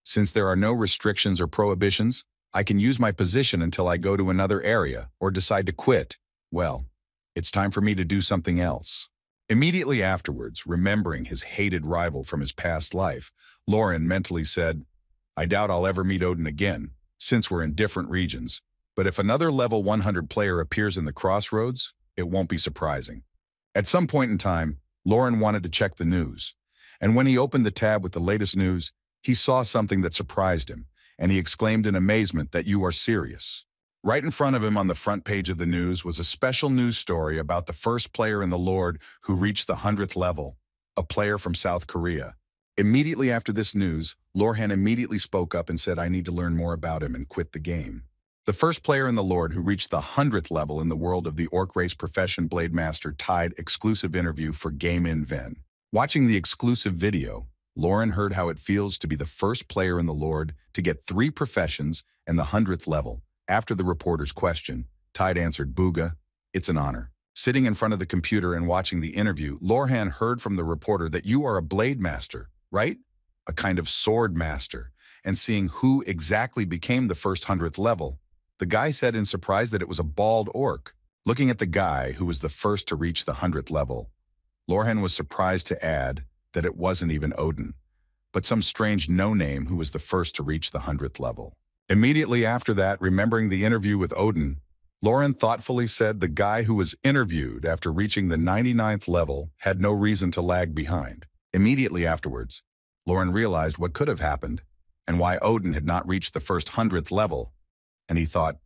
"Since there are no restrictions or prohibitions, I can use my position until I go to another area or decide to quit. Well, it's time for me to do something else." Immediately afterwards, remembering his hated rival from his past life, Lauren mentally said, "I doubt I'll ever meet Odin again, since we're in different regions. But if another level 100 player appears in the crossroads, it won't be surprising." At some point in time, Lauren wanted to check the news, and when he opened the tab with the latest news, he saw something that surprised him, and he exclaimed in amazement that "You are serious." Right in front of him on the front page of the news was a special news story about the first player in the Lord who reached the 100th level, a player from South Korea. Immediately after this news, Lauren immediately spoke up and said, "I need to learn more about him," and quit the game. The first player in the Lord who reached the 100th level in the world of the Orc Race Profession Blade Master tied exclusive interview for Game in Ven. Watching the exclusive video, Lauren heard how it feels to be the first player in the Lord to get 3 professions and the 100th level. After the reporter's question, Tide answered, "Booga, it's an honor." Sitting in front of the computer and watching the interview, Lorhan heard from the reporter that you are a blade master, right? A kind of sword master. And seeing who exactly became the first 100th level, the guy said in surprise that it was a bald orc. Looking at the guy who was the first to reach the 100th level, Lorhan was surprised to add that it wasn't even Odin, but some strange no-name who was the first to reach the 100th level. Immediately after that, remembering the interview with Odin, Lauren thoughtfully said the guy who was interviewed after reaching the 99th level had no reason to lag behind. Immediately afterwards, Lauren realized what could have happened and why Odin had not reached the first 100th level, and he thought,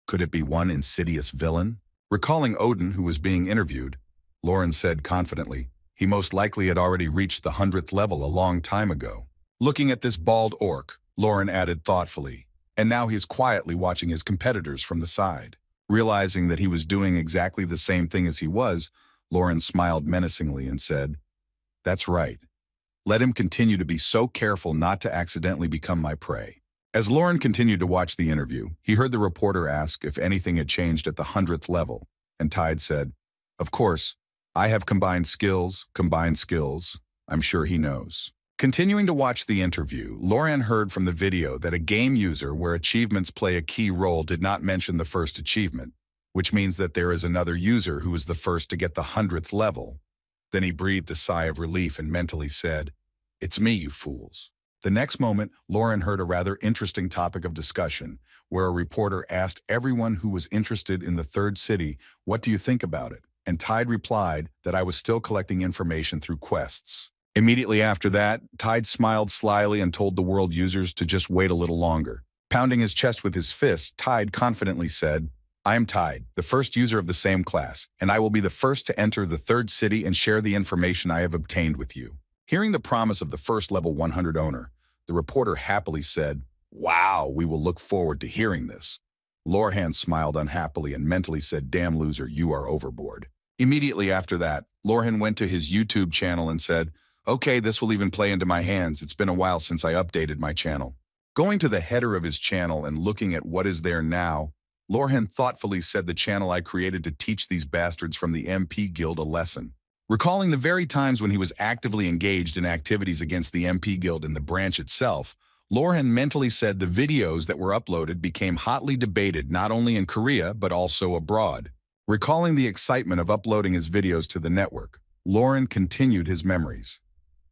could it be one insidious villain? Recalling Odin, who was being interviewed, Lauren said confidently, he most likely had already reached the 100th level a long time ago. Looking at this bald orc, Lauren added thoughtfully, and now he's quietly watching his competitors from the side. Realizing that he was doing exactly the same thing as he was, Lauren smiled menacingly and said, that's right. Let him continue to be so careful not to accidentally become my prey. As Lauren continued to watch the interview, he heard the reporter ask if anything had changed at the 100th level, and Tide said, of course, I have combined skills. I'm sure he knows. Continuing to watch the interview, Lauren heard from the video that a game user where achievements play a key role did not mention the first achievement, which means that there is another user who was the first to get the 100th level. Then he breathed a sigh of relief and mentally said, it's me, you fools. The next moment, Lauren heard a rather interesting topic of discussion, where a reporter asked everyone who was interested in the third city, what do you think about it? And Tide replied that I was still collecting information through quests. Immediately after that, Tide smiled slyly and told the world users to just wait a little longer. Pounding his chest with his fist, Tide confidently said, I am Tide, the first user of the same class, and I will be the first to enter the third city and share the information I have obtained with you. Hearing the promise of the first level 100 owner, the reporter happily said, wow, we will look forward to hearing this. Lorhan smiled unhappily and mentally said, damn loser, you are overboard. Immediately after that, Lorhan went to his YouTube channel and said, okay, this will even play into my hands. It's been a while since I updated my channel. Going to the header of his channel and looking at what is there now, Lorhan thoughtfully said the channel I created to teach these bastards from the MP Guild a lesson. Recalling the very times when he was actively engaged in activities against the MP Guild and the branch itself, Lorhan mentally said the videos that were uploaded became hotly debated not only in Korea but also abroad. Recalling the excitement of uploading his videos to the network, Lorhan continued his memories.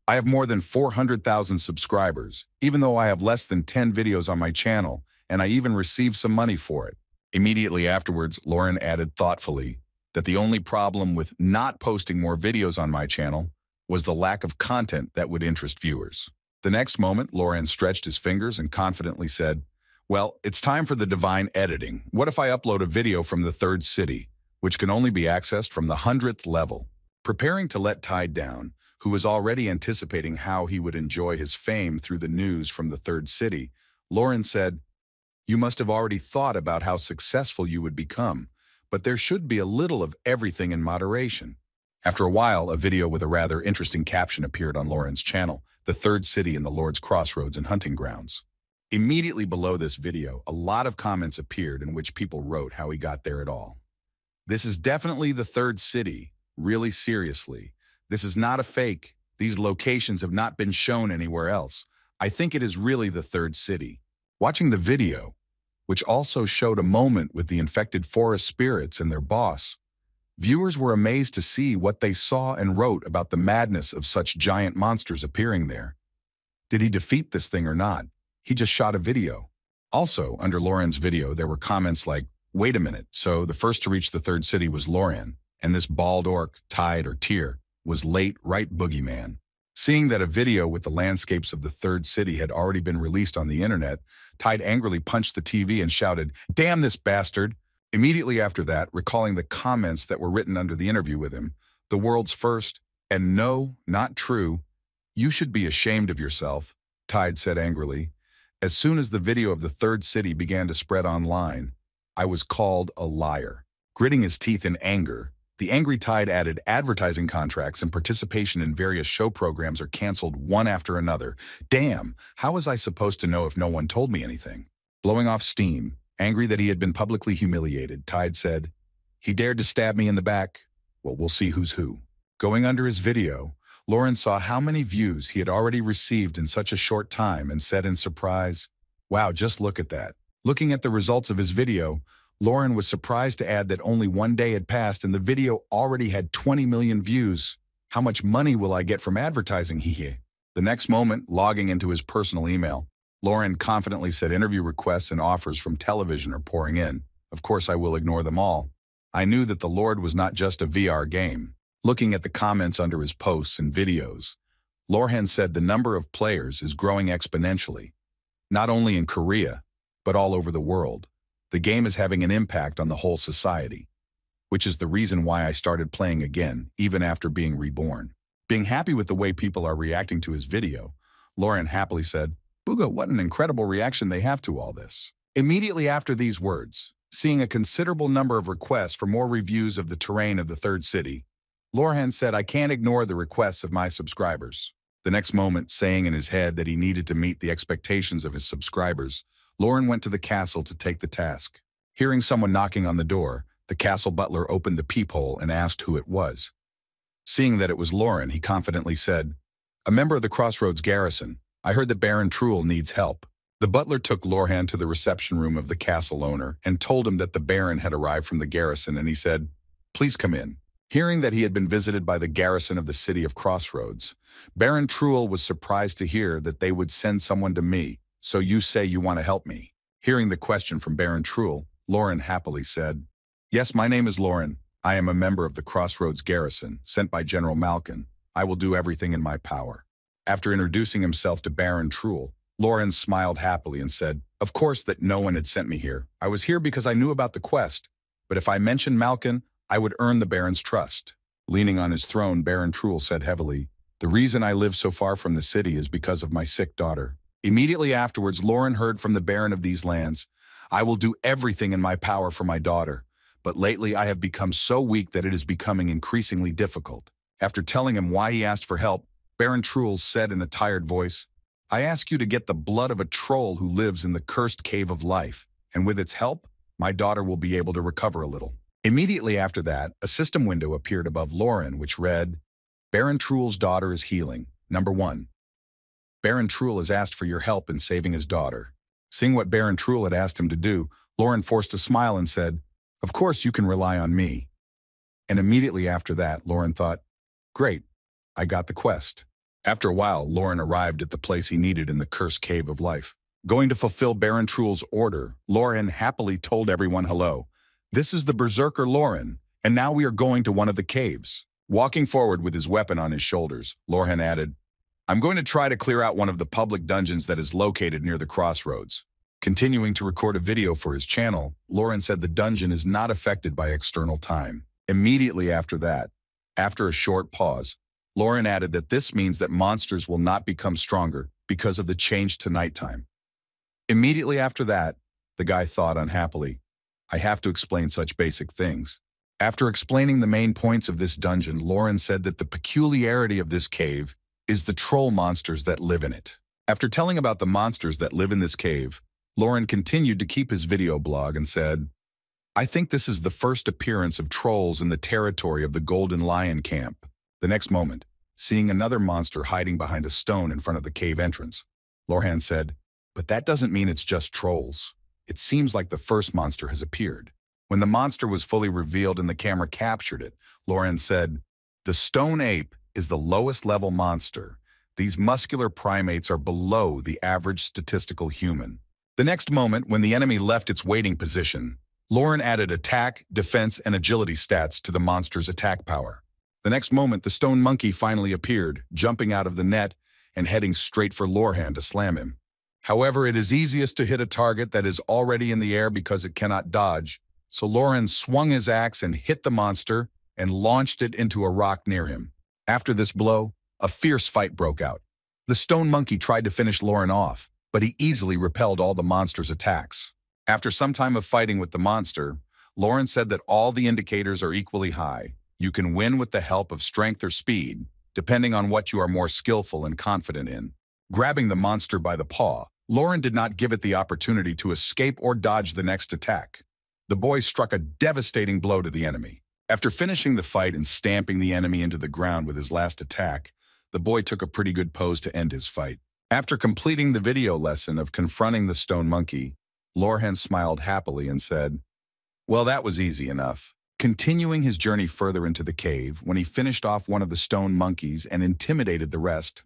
I have more than 400,000 subscribers, even though I have less than 10 videos on my channel, and I even received some money for it. Immediately afterwards, Lorhan added thoughtfully that the only problem with not posting more videos on my channel was the lack of content that would interest viewers. The next moment, Lorhan stretched his fingers and confidently said, well, it's time for the divine editing. What if I upload a video from the third city, which can only be accessed from the 100th level? Preparing to let Tide down, who was already anticipating how he would enjoy his fame through the news from the third city, Lorhan said, you must have already thought about how successful you would become, but there should be a little of everything in moderation. After a while, a video with a rather interesting caption appeared on Lorhan's channel, the third city in the Lord's Crossroads and Hunting Grounds. Immediately below this video, a lot of comments appeared in which people wrote how he got there at all. This is definitely the third city, really seriously. This is not a fake. These locations have not been shown anywhere else. I think it is really the third city. Watching the video, which also showed a moment with the infected forest spirits and their boss, viewers were amazed to see what they saw and wrote about the madness of such giant monsters appearing there. Did he defeat this thing or not? He just shot a video. Also, under Lorhan's video, there were comments like, wait a minute, so the first to reach the third city was Lorhan, and this bald orc, Tide or Tyr, was late right boogeyman. Seeing that a video with the landscapes of the third city had already been released on the internet, Tide angrily punched the TV and shouted, damn this bastard! Immediately after that, recalling the comments that were written under the interview with him, the world's first, and no, not true, you should be ashamed of yourself, Tide said angrily. As soon as the video of the third city began to spread online, I was called a liar. Gritting his teeth in anger, the angry Tide added advertising contracts and participation in various show programs are canceled one after another. Damn, how was I supposed to know if no one told me anything? Blowing off steam, angry that he had been publicly humiliated, Tide said, He dared to stab me in the back. Well, we'll see who's who. Going under his video, Lauren saw how many views he had already received in such a short time and said in surprise, "Wow, just look at that." Looking at the results of his video, Lauren was surprised to add that only one day had passed and the video already had 20 million views. How much money will I get from advertising, he? The next moment, logging into his personal email, Lauren confidently said interview requests and offers from television are pouring in. Of course, I will ignore them all. I knew that the Lord was not just a VR game. Looking at the comments under his posts and videos, Lauren said the number of players is growing exponentially, not only in Korea, but all over the world. The game is having an impact on the whole society, which is the reason why I started playing again, even after being reborn. Being happy with the way people are reacting to his video, Lauren happily said, "Booga, what an incredible reaction they have to all this." Immediately after these words, seeing a considerable number of requests for more reviews of the terrain of the third city, Lauren said, "I can't ignore the requests of my subscribers." The next moment, saying in his head that he needed to meet the expectations of his subscribers, Lauren went to the castle to take the task. Hearing someone knocking on the door, the castle butler opened the peephole and asked who it was. Seeing that it was Lauren, he confidently said, "A member of the Crossroads garrison. I heard that Baron Truel needs help." The butler took Lauren to the reception room of the castle owner and told him that the Baron had arrived from the garrison, and he said, "Please come in." Hearing that he had been visited by the garrison of the city of Crossroads, Baron Truel was surprised to hear that they would send someone to me. "So you say you want to help me?" Hearing the question from Baron Truel, Lauren happily said, "Yes, my name is Lauren. I am a member of the Crossroads garrison, sent by General Malkin. I will do everything in my power." After introducing himself to Baron Truel, Lauren smiled happily and said, "Of course that no one had sent me here. I was here because I knew about the quest. But if I mentioned Malkin, I would earn the Baron's trust." Leaning on his throne, Baron Truel said heavily, "The reason I live so far from the city is because of my sick daughter." Immediately afterwards, Lauren heard from the Baron of these lands, "I will do everything in my power for my daughter, but lately I have become so weak that it is becoming increasingly difficult." After telling him why he asked for help, Baron Truel said in a tired voice, "I ask you to get the blood of a troll who lives in the cursed cave of life, and with its help, my daughter will be able to recover a little." Immediately after that, a system window appeared above Lauren, which read, "Baron Truel's daughter is healing. Number 1. Baron Truel has asked for your help in saving his daughter." Seeing what Baron Truel had asked him to do, Lauren forced a smile and said, "Of course you can rely on me." And immediately after that, Lauren thought, "Great, I got the quest." After a while, Lauren arrived at the place he needed in the cursed cave of life. Going to fulfill Baron Truel's order, Lauren happily told everyone hello. "This is the Berserker Lauren, and now we are going to one of the caves." Walking forward with his weapon on his shoulders, Lauren added, "I'm going to try to clear out one of the public dungeons that is located near the crossroads." Continuing to record a video for his channel, Lauren said the dungeon is not affected by external time. Immediately after that, after a short pause, Lauren added that this means that monsters will not become stronger because of the change to nighttime. Immediately after that, the guy thought unhappily, "I have to explain such basic things." After explaining the main points of this dungeon, Lauren said that the peculiarity of this cave is the troll monsters that live in it. After telling about the monsters that live in this cave, Lauren continued to keep his video blog and said, "I think this is the first appearance of trolls in the territory of the Golden Lion camp." The next moment, seeing another monster hiding behind a stone in front of the cave entrance, Lauren said, "But that doesn't mean it's just trolls. It seems like the first monster has appeared." When the monster was fully revealed and the camera captured it, Lauren said, "The stone ape is the lowest level monster. These muscular primates are below the average statistical human." The next moment, when the enemy left its waiting position, Lauren added attack, defense, and agility stats to the monster's attack power. The next moment, the stone monkey finally appeared, jumping out of the net and heading straight for Lauren to slam him. However, it is easiest to hit a target that is already in the air because it cannot dodge, so Lauren swung his axe and hit the monster and launched it into a rock near him. After this blow, a fierce fight broke out. The stone monkey tried to finish Lauren off, but he easily repelled all the monster's attacks. After some time of fighting with the monster, Lauren said that all the indicators are equally high. You can win with the help of strength or speed, depending on what you are more skillful and confident in. Grabbing the monster by the paw, Lauren did not give it the opportunity to escape or dodge the next attack. The boy struck a devastating blow to the enemy. After finishing the fight and stamping the enemy into the ground with his last attack, the boy took a pretty good pose to end his fight. After completing the video lesson of confronting the stone monkey, Lorhan smiled happily and said, "Well, that was easy enough." Continuing his journey further into the cave, when he finished off one of the stone monkeys and intimidated the rest,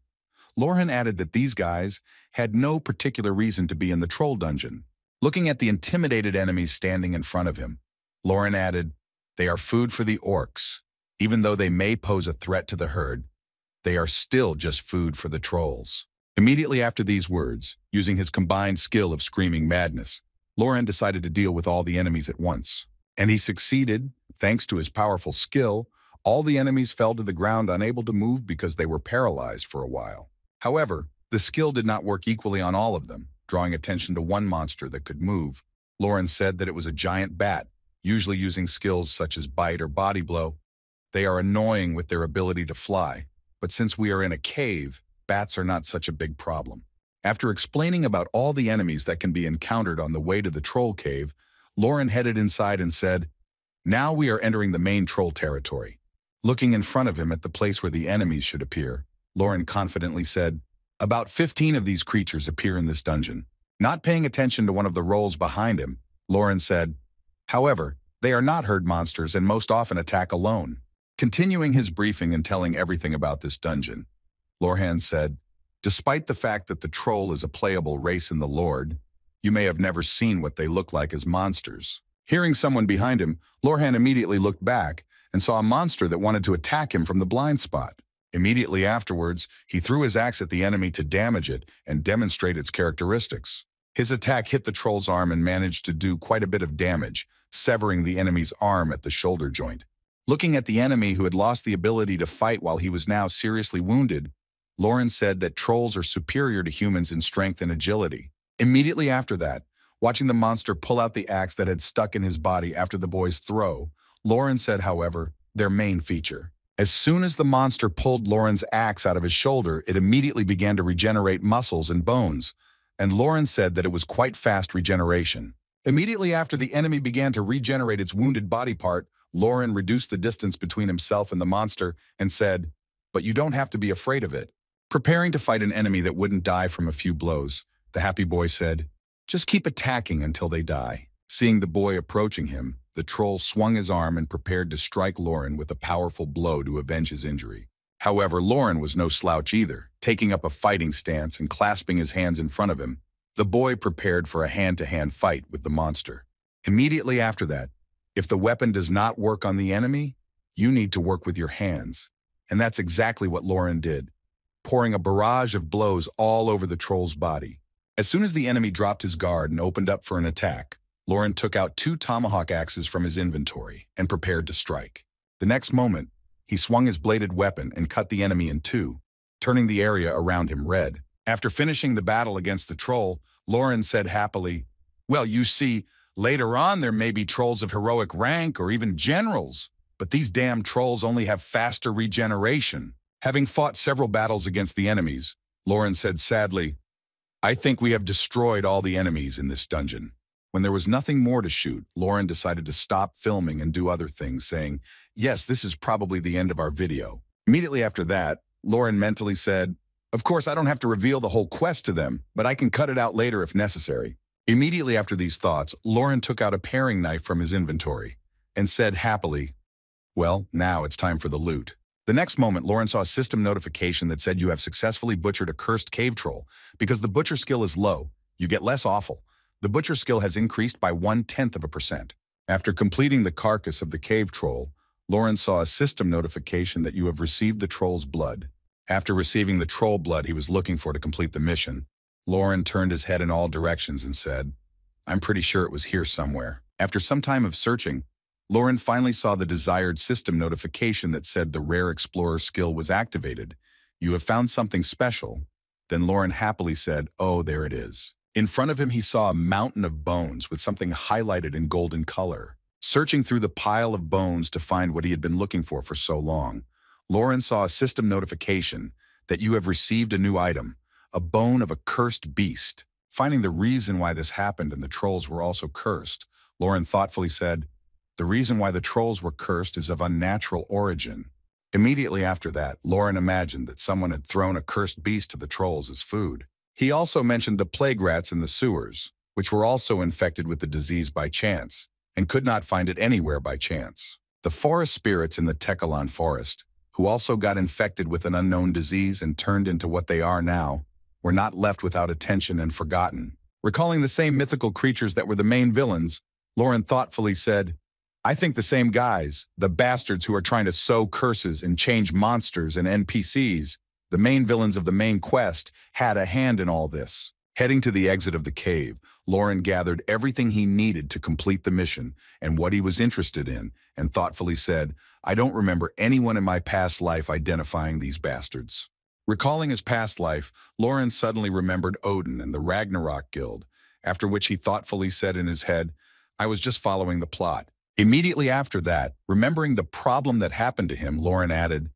Lorhan added that these guys had no particular reason to be in the troll dungeon. Looking at the intimidated enemies standing in front of him, Lorhan added, "They are food for the orcs. Even though they may pose a threat to the herd, they are still just food for the trolls." Immediately after these words, using his combined skill of screaming madness, Lorhan decided to deal with all the enemies at once. And he succeeded. Thanks to his powerful skill, all the enemies fell to the ground unable to move because they were paralyzed for a while. However, the skill did not work equally on all of them, drawing attention to one monster that could move. Lorhan said that it was a giant bat, usually using skills such as bite or body blow. They are annoying with their ability to fly, but since we are in a cave, bats are not such a big problem. After explaining about all the enemies that can be encountered on the way to the troll cave, Lorhan headed inside and said, "Now we are entering the main troll territory." Looking in front of him at the place where the enemies should appear, Lorhan confidently said, "About 15 of these creatures appear in this dungeon." Not paying attention to one of the rolls behind him, Lorhan said, "However, they are not herd monsters and most often attack alone." Continuing his briefing and telling everything about this dungeon, Lorhan said, "Despite the fact that the troll is a playable race in the Lord, you may have never seen what they look like as monsters." Hearing someone behind him, Lorhan immediately looked back and saw a monster that wanted to attack him from the blind spot. Immediately afterwards, he threw his axe at the enemy to damage it and demonstrate its characteristics. His attack hit the troll's arm and managed to do quite a bit of damage, severing the enemy's arm at the shoulder joint. Looking at the enemy who had lost the ability to fight while he was now seriously wounded, Lorhan said that trolls are superior to humans in strength and agility. Immediately after that, watching the monster pull out the axe that had stuck in his body after the boy's throw, Lorhan said, however, their main feature. As soon as the monster pulled Lorhan's axe out of his shoulder, it immediately began to regenerate muscles and bones, and Lorhan said that it was quite fast regeneration. Immediately after the enemy began to regenerate its wounded body part, Lorhan reduced the distance between himself and the monster and said, "But you don't have to be afraid of it." Preparing to fight an enemy that wouldn't die from a few blows, the happy boy said, "Just keep attacking until they die." Seeing the boy approaching him, the troll swung his arm and prepared to strike Lorhan with a powerful blow to avenge his injury. However, Lorhan was no slouch either, taking up a fighting stance and clasping his hands in front of him. The boy prepared for a hand-to-hand fight with the monster. Immediately after that, if the weapon does not work on the enemy, you need to work with your hands. And that's exactly what Lorhan did, pouring a barrage of blows all over the troll's body. As soon as the enemy dropped his guard and opened up for an attack, Lorhan took out 2 tomahawk axes from his inventory and prepared to strike. The next moment, he swung his bladed weapon and cut the enemy in 2, turning the area around him red. After finishing the battle against the troll, Lorhan said happily, "Well, you see, later on there may be trolls of heroic rank or even generals, but these damn trolls only have faster regeneration." Having fought several battles against the enemies, Lorhan said sadly, "I think we have destroyed all the enemies in this dungeon." When there was nothing more to shoot, Lorhan decided to stop filming and do other things, saying, "Yes, this is probably the end of our video." Immediately after that, Lorhan mentally said, "Of course, I don't have to reveal the whole quest to them, but I can cut it out later if necessary." Immediately after these thoughts, Lorhan took out a paring knife from his inventory and said happily, "Well, now it's time for the loot." The next moment, Lorhan saw a system notification that said you have successfully butchered a cursed cave troll. Because the butcher skill is low, you get less offal. The butcher skill has increased by 0.1%. After completing the carcass of the cave troll, Lorhan saw a system notification that you have received the troll's blood. After receiving the troll blood he was looking for to complete the mission, Lorhan turned his head in all directions and said, "I'm pretty sure it was here somewhere." After some time of searching, Lorhan finally saw the desired system notification that said the rare explorer skill was activated. "You have found something special." Then Lorhan happily said, "Oh, there it is." In front of him he saw a mountain of bones with something highlighted in golden color. Searching through the pile of bones to find what he had been looking for so long, Lorhan saw a system notification that you have received a new item, a bone of a cursed beast. Finding the reason why this happened and the trolls were also cursed, Lauren thoughtfully said, "The reason why the trolls were cursed is of unnatural origin." Immediately after that, Lauren imagined that someone had thrown a cursed beast to the trolls as food. He also mentioned the plague rats in the sewers, which were also infected with the disease by chance, and could not find it anywhere by chance. The forest spirits in the Tekalan forest, who also got infected with an unknown disease and turned into what they are now, were not left without attention and forgotten. Recalling the same mythical creatures that were the main villains, Lauren thoughtfully said, "I think the same guys, the bastards who are trying to sow curses and change monsters and NPCs, the main villains of the main quest, had a hand in all this." Heading to the exit of the cave, Lauren gathered everything he needed to complete the mission and what he was interested in, and thoughtfully said, "I don't remember anyone in my past life identifying these bastards." Recalling his past life, Lauren suddenly remembered Odin and the Ragnarok Guild, after which he thoughtfully said in his head, "I was just following the plot." Immediately after that, remembering the problem that happened to him, Lauren added,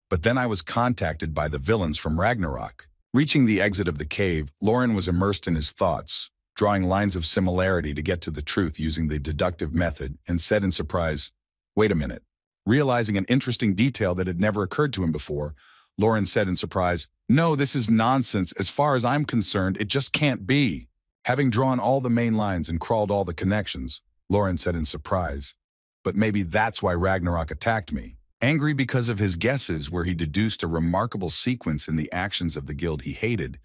"But then I was contacted by the villains from Ragnarok." Reaching the exit of the cave, Lauren was immersed in his thoughts, drawing lines of similarity to get to the truth using the deductive method, and said in surprise, "Wait a minute." Realizing an interesting detail that had never occurred to him before, Lauren said in surprise, "No, this is nonsense. As far as I'm concerned, it just can't be." Having drawn all the main lines and crawled all the connections, Lauren said in surprise, "But maybe that's why Ragnarok attacked me." Angry because of his guesses where he deduced a remarkable sequence in the actions of the guild he hated,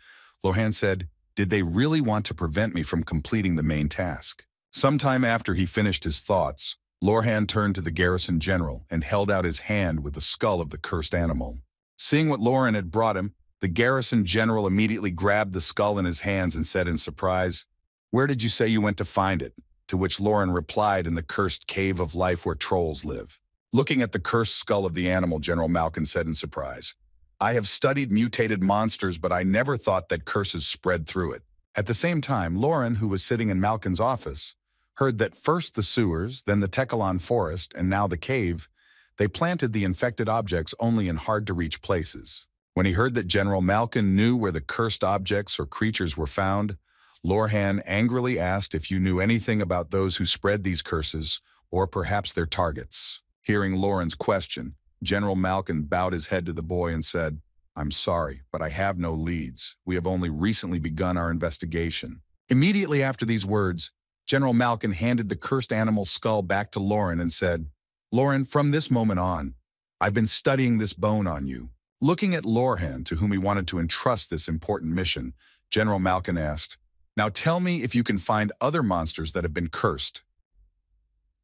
Lohan said, "Did they really want to prevent me from completing the main task?" Sometime after he finished his thoughts, Lorhan turned to the garrison general and held out his hand with the skull of the cursed animal. Seeing what Lauren had brought him, the garrison general immediately grabbed the skull in his hands and said in surprise, "Where did you say you went to find it?" To which Lauren replied, "In the cursed cave of life where trolls live." Looking at the cursed skull of the animal, General Malkin said in surprise, "I have studied mutated monsters, but I never thought that curses spread through it." At the same time, Lauren, who was sitting in Malkin's office, heard that first the sewers, then the Tekalan forest, and now the cave, they planted the infected objects only in hard-to-reach places. When he heard that General Malkin knew where the cursed objects or creatures were found, Lorhan angrily asked if you knew anything about those who spread these curses, or perhaps their targets. Hearing Lauren's question, General Malkin bowed his head to the boy and said, "I'm sorry, but I have no leads. We have only recently begun our investigation." Immediately after these words, General Malkin handed the cursed animal's skull back to Lauren and said, "Lauren, from this moment on, I've been studying this bone on you." Looking at Lorhan, to whom he wanted to entrust this important mission, General Malkin asked, "Now tell me if you can find other monsters that have been cursed."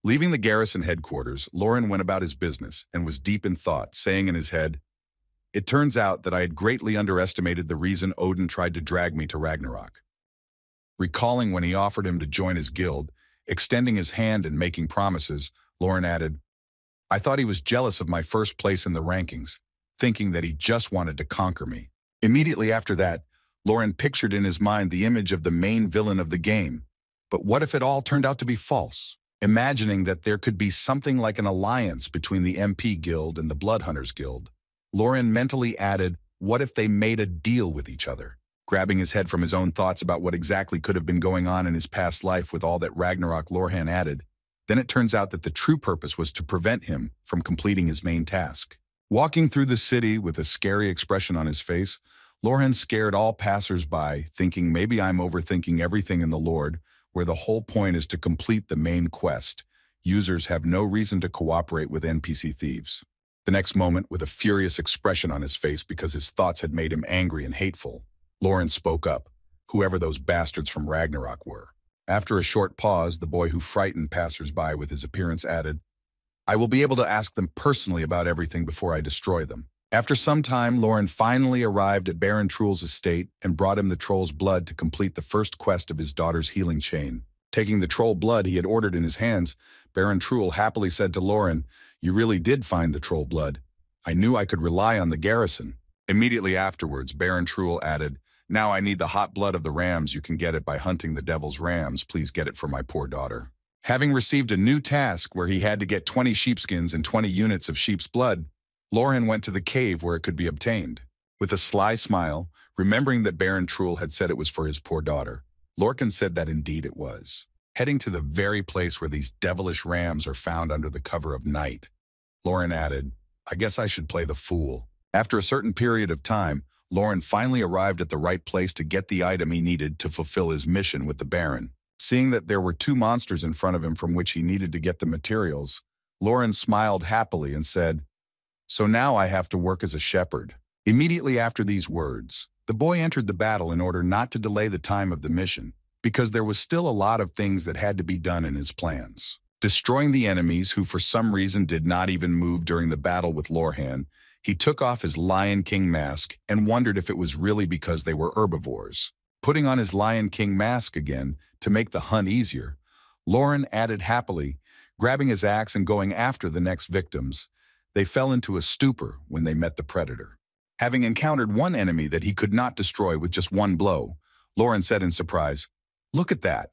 Leaving the garrison headquarters, Lauren went about his business and was deep in thought, saying in his head, "It turns out that I had greatly underestimated the reason Odin tried to drag me to Ragnarok." Recalling when he offered him to join his guild, extending his hand and making promises, Lauren added, "I thought he was jealous of my first place in the rankings, thinking that he just wanted to conquer me." Immediately after that, Lauren pictured in his mind the image of the main villain of the game. But what if it all turned out to be false? Imagining that there could be something like an alliance between the MP Guild and the Bloodhunters Guild, Lauren mentally added, what if they made a deal with each other? Grabbing his head from his own thoughts about what exactly could have been going on in his past life with all that Ragnarok Lorhan added, then it turns out that the true purpose was to prevent him from completing his main task. Walking through the city with a scary expression on his face, Lorhan scared all passers-by, thinking maybe I'm overthinking everything in the Lord, where the whole point is to complete the main quest. Users have no reason to cooperate with NPC thieves. The next moment, with a furious expression on his face because his thoughts had made him angry and hateful, Lauren spoke up, whoever those bastards from Ragnarok were. After a short pause, the boy who frightened passers-by with his appearance added, "I will be able to ask them personally about everything before I destroy them." After some time, Lauren finally arrived at Baron Truhl's estate and brought him the troll's blood to complete the first quest of his daughter's healing chain. Taking the troll blood he had ordered in his hands, Baron Truhl happily said to Lauren, "You really did find the troll blood. I knew I could rely on the garrison." Immediately afterwards, Baron Truhl added, "Now I need the hot blood of the rams. You can get it by hunting the devil's rams. Please get it for my poor daughter." Having received a new task where he had to get 20 sheepskins and 20 units of sheep's blood, Lauren went to the cave where it could be obtained. With a sly smile, remembering that Baron Truhl had said it was for his poor daughter, Lorcan said that indeed it was. heading to the very place where these devilish rams are found under the cover of night. Lauren added, I guess I should play the fool. After a certain period of time, Lauren finally arrived at the right place to get the item he needed to fulfill his mission with the Baron. Seeing that there were two monsters in front of him from which he needed to get the materials, Lauren smiled happily and said, So now I have to work as a shepherd. Immediately after these words, the boy entered the battle in order not to delay the time of the mission, because there was still a lot of things that had to be done in his plans. Destroying the enemies who for some reason did not even move during the battle with Lorhan, he took off his Lion King mask and wondered if it was really because they were herbivores. Putting on his Lion King mask again to make the hunt easier, Lauren added happily, grabbing his axe and going after the next victims. They fell into a stupor when they met the predator. Having encountered one enemy that he could not destroy with just one blow, Lauren said in surprise, Look at that.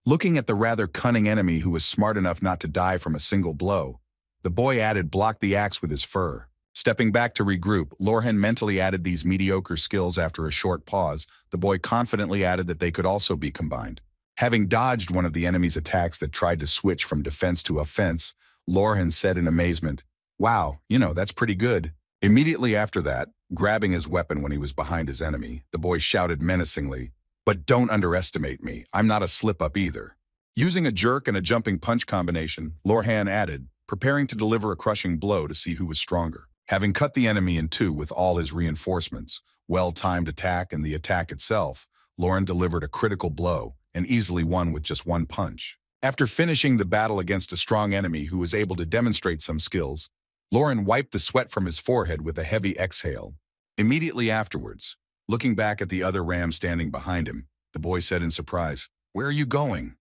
Looking at the rather cunning enemy who was smart enough not to die from a single blow, the boy added block the axe with his fur. Stepping back to regroup, Lorhan mentally added these mediocre skills after a short pause. The boy confidently added that they could also be combined. Having dodged one of the enemy's attacks that tried to switch from defense to offense, Lorhan said in amazement, Wow, that's pretty good. Immediately after that, grabbing his weapon when he was behind his enemy, the boy shouted menacingly, But don't underestimate me, I'm not a slip-up either. Using a jerk and a jumping punch combination, Lorhan added, preparing to deliver a crushing blow to see who was stronger. Having cut the enemy in two with all his reinforcements, well-timed attack and the attack itself, Lauren delivered a critical blow and easily won with just one punch. After finishing the battle against a strong enemy who was able to demonstrate some skills, Lauren wiped the sweat from his forehead with a heavy exhale. Immediately afterwards, looking back at the other ram standing behind him, the boy said in surprise, Where are you going?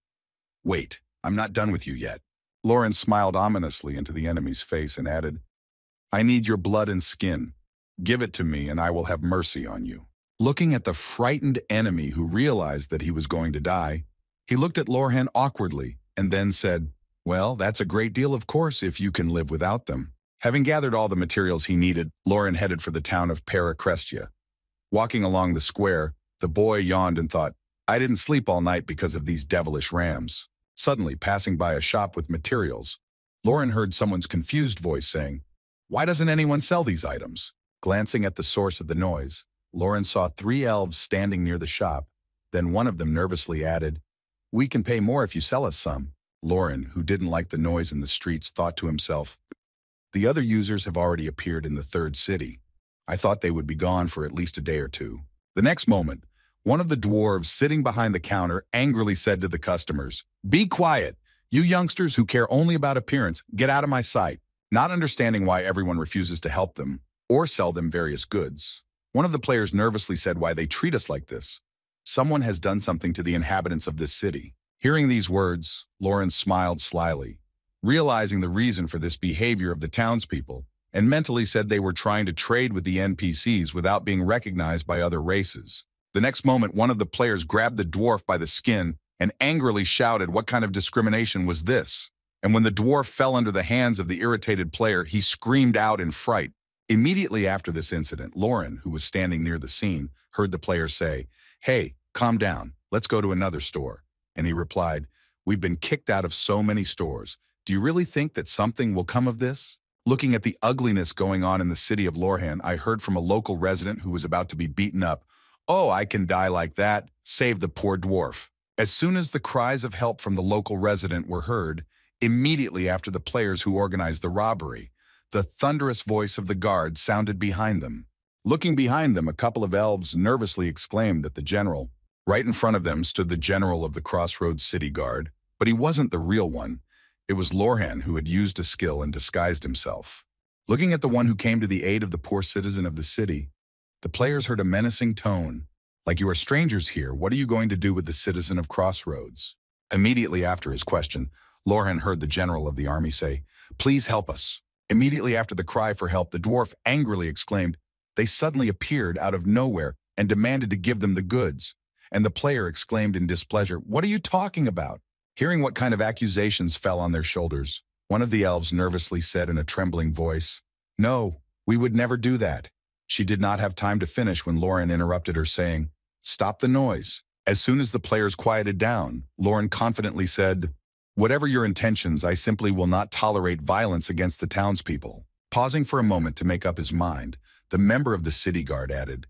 Wait, I'm not done with you yet. Lauren smiled ominously into the enemy's face and added, I need your blood and skin. Give it to me and I will have mercy on you. Looking at the frightened enemy who realized that he was going to die, he looked at Lorhan awkwardly and then said, Well, that's a great deal of course if you can live without them. Having gathered all the materials he needed, Lauren headed for the town of Paracrestia. Walking along the square, the boy yawned and thought, I didn't sleep all night because of these devilish rams. Suddenly, passing by a shop with materials, Lauren heard someone's confused voice saying, Why doesn't anyone sell these items? Glancing at the source of the noise, Lauren saw 3 elves standing near the shop. Then one of them nervously added, We can pay more if you sell us some. Lauren, who didn't like the noise in the streets, thought to himself, The other users have already appeared in the 3rd city. I thought they would be gone for at least a day or two. The next moment, one of the dwarves sitting behind the counter angrily said to the customers, Be quiet! You youngsters who care only about appearance, get out of my sight. Not understanding why everyone refuses to help them or sell them various goods. One of the players nervously said why they treat us like this. Someone has done something to the inhabitants of this city. Hearing these words, Lauren smiled slyly, realizing the reason for this behavior of the townspeople, and mentally said they were trying to trade with the NPCs without being recognized by other races. The next moment, one of the players grabbed the dwarf by the skin and angrily shouted, What kind of discrimination was this? And when the dwarf fell under the hands of the irritated player, he screamed out in fright. Immediately after this incident, Lauren, who was standing near the scene, heard the player say, Hey, calm down, let's go to another store. And he replied, We've been kicked out of so many stores. Do you really think that something will come of this? Looking at the ugliness going on in the city of Lorhan, I heard from a local resident who was about to be beaten up, Oh, I can die like that. Save the poor dwarf. As soon as the cries of help from the local resident were heard, immediately after the players who organized the robbery, the thunderous voice of the guard sounded behind them. Looking behind them, a couple of elves nervously exclaimed that the general. Right in front of them stood the general of the Crossroads City Guard, but he wasn't the real one. It was Lorhan who had used a skill and disguised himself. Looking at the one who came to the aid of the poor citizen of the city, the players heard a menacing tone. Like you are strangers here, what are you going to do with the citizen of Crossroads? Immediately after his question, Lorhan heard the general of the army say, Please help us. Immediately after the cry for help, the dwarf angrily exclaimed, They suddenly appeared out of nowhere and demanded to give them the goods. And the player exclaimed in displeasure, What are you talking about? Hearing what kind of accusations fell on their shoulders, one of the elves nervously said in a trembling voice, No, we would never do that. She did not have time to finish when Lauren interrupted her saying, Stop the noise. As soon as the players quieted down, Lauren confidently said, "Whatever your intentions, I simply will not tolerate violence against the townspeople." Pausing for a moment to make up his mind, the member of the city guard added,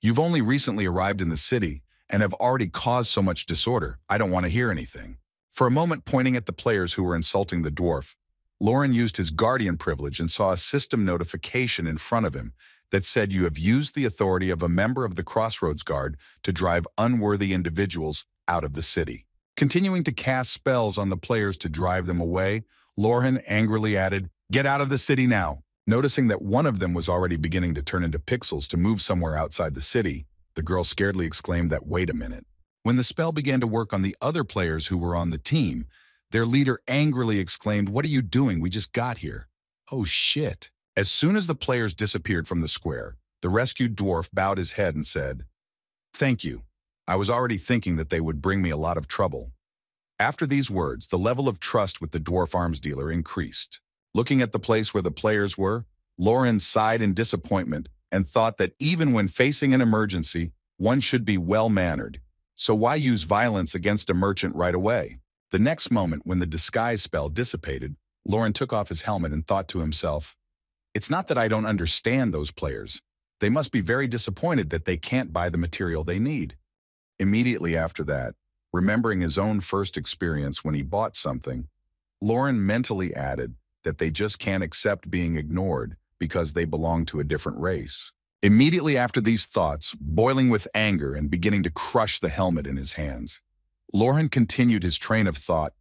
"You've only recently arrived in the city and have already caused so much disorder. I don't want to hear anything." For a moment, pointing at the players who were insulting the dwarf, Lauren used his guardian privilege and saw a system notification in front of him that said, "You have used the authority of a member of the Crossroads Guard to drive unworthy individuals out of the city." Continuing to cast spells on the players to drive them away, Lauren angrily added, "Get out of the city now." Noticing that one of them was already beginning to turn into pixels to move somewhere outside the city, the girl scaredly exclaimed that, "Wait a minute." When the spell began to work on the other players who were on the team, their leader angrily exclaimed, "What are you doing? We just got here." "Oh shit." As soon as the players disappeared from the square, the rescued dwarf bowed his head and said, "Thank you. I was already thinking that they would bring me a lot of trouble." After these words, the level of trust with the dwarf arms dealer increased. Looking at the place where the players were, Lauren sighed in disappointment and thought that even when facing an emergency, one should be well-mannered. So why use violence against a merchant right away? The next moment, when the disguise spell dissipated, Lauren took off his helmet and thought to himself, "It's not that I don't understand those players. They must be very disappointed that they can't buy the material they need." Immediately after that, remembering his own first experience when he bought something, Lauren mentally added that they just can't accept being ignored because they belong to a different race. Immediately after these thoughts, boiling with anger and beginning to crush the helmet in his hands, Lauren continued his train of thought.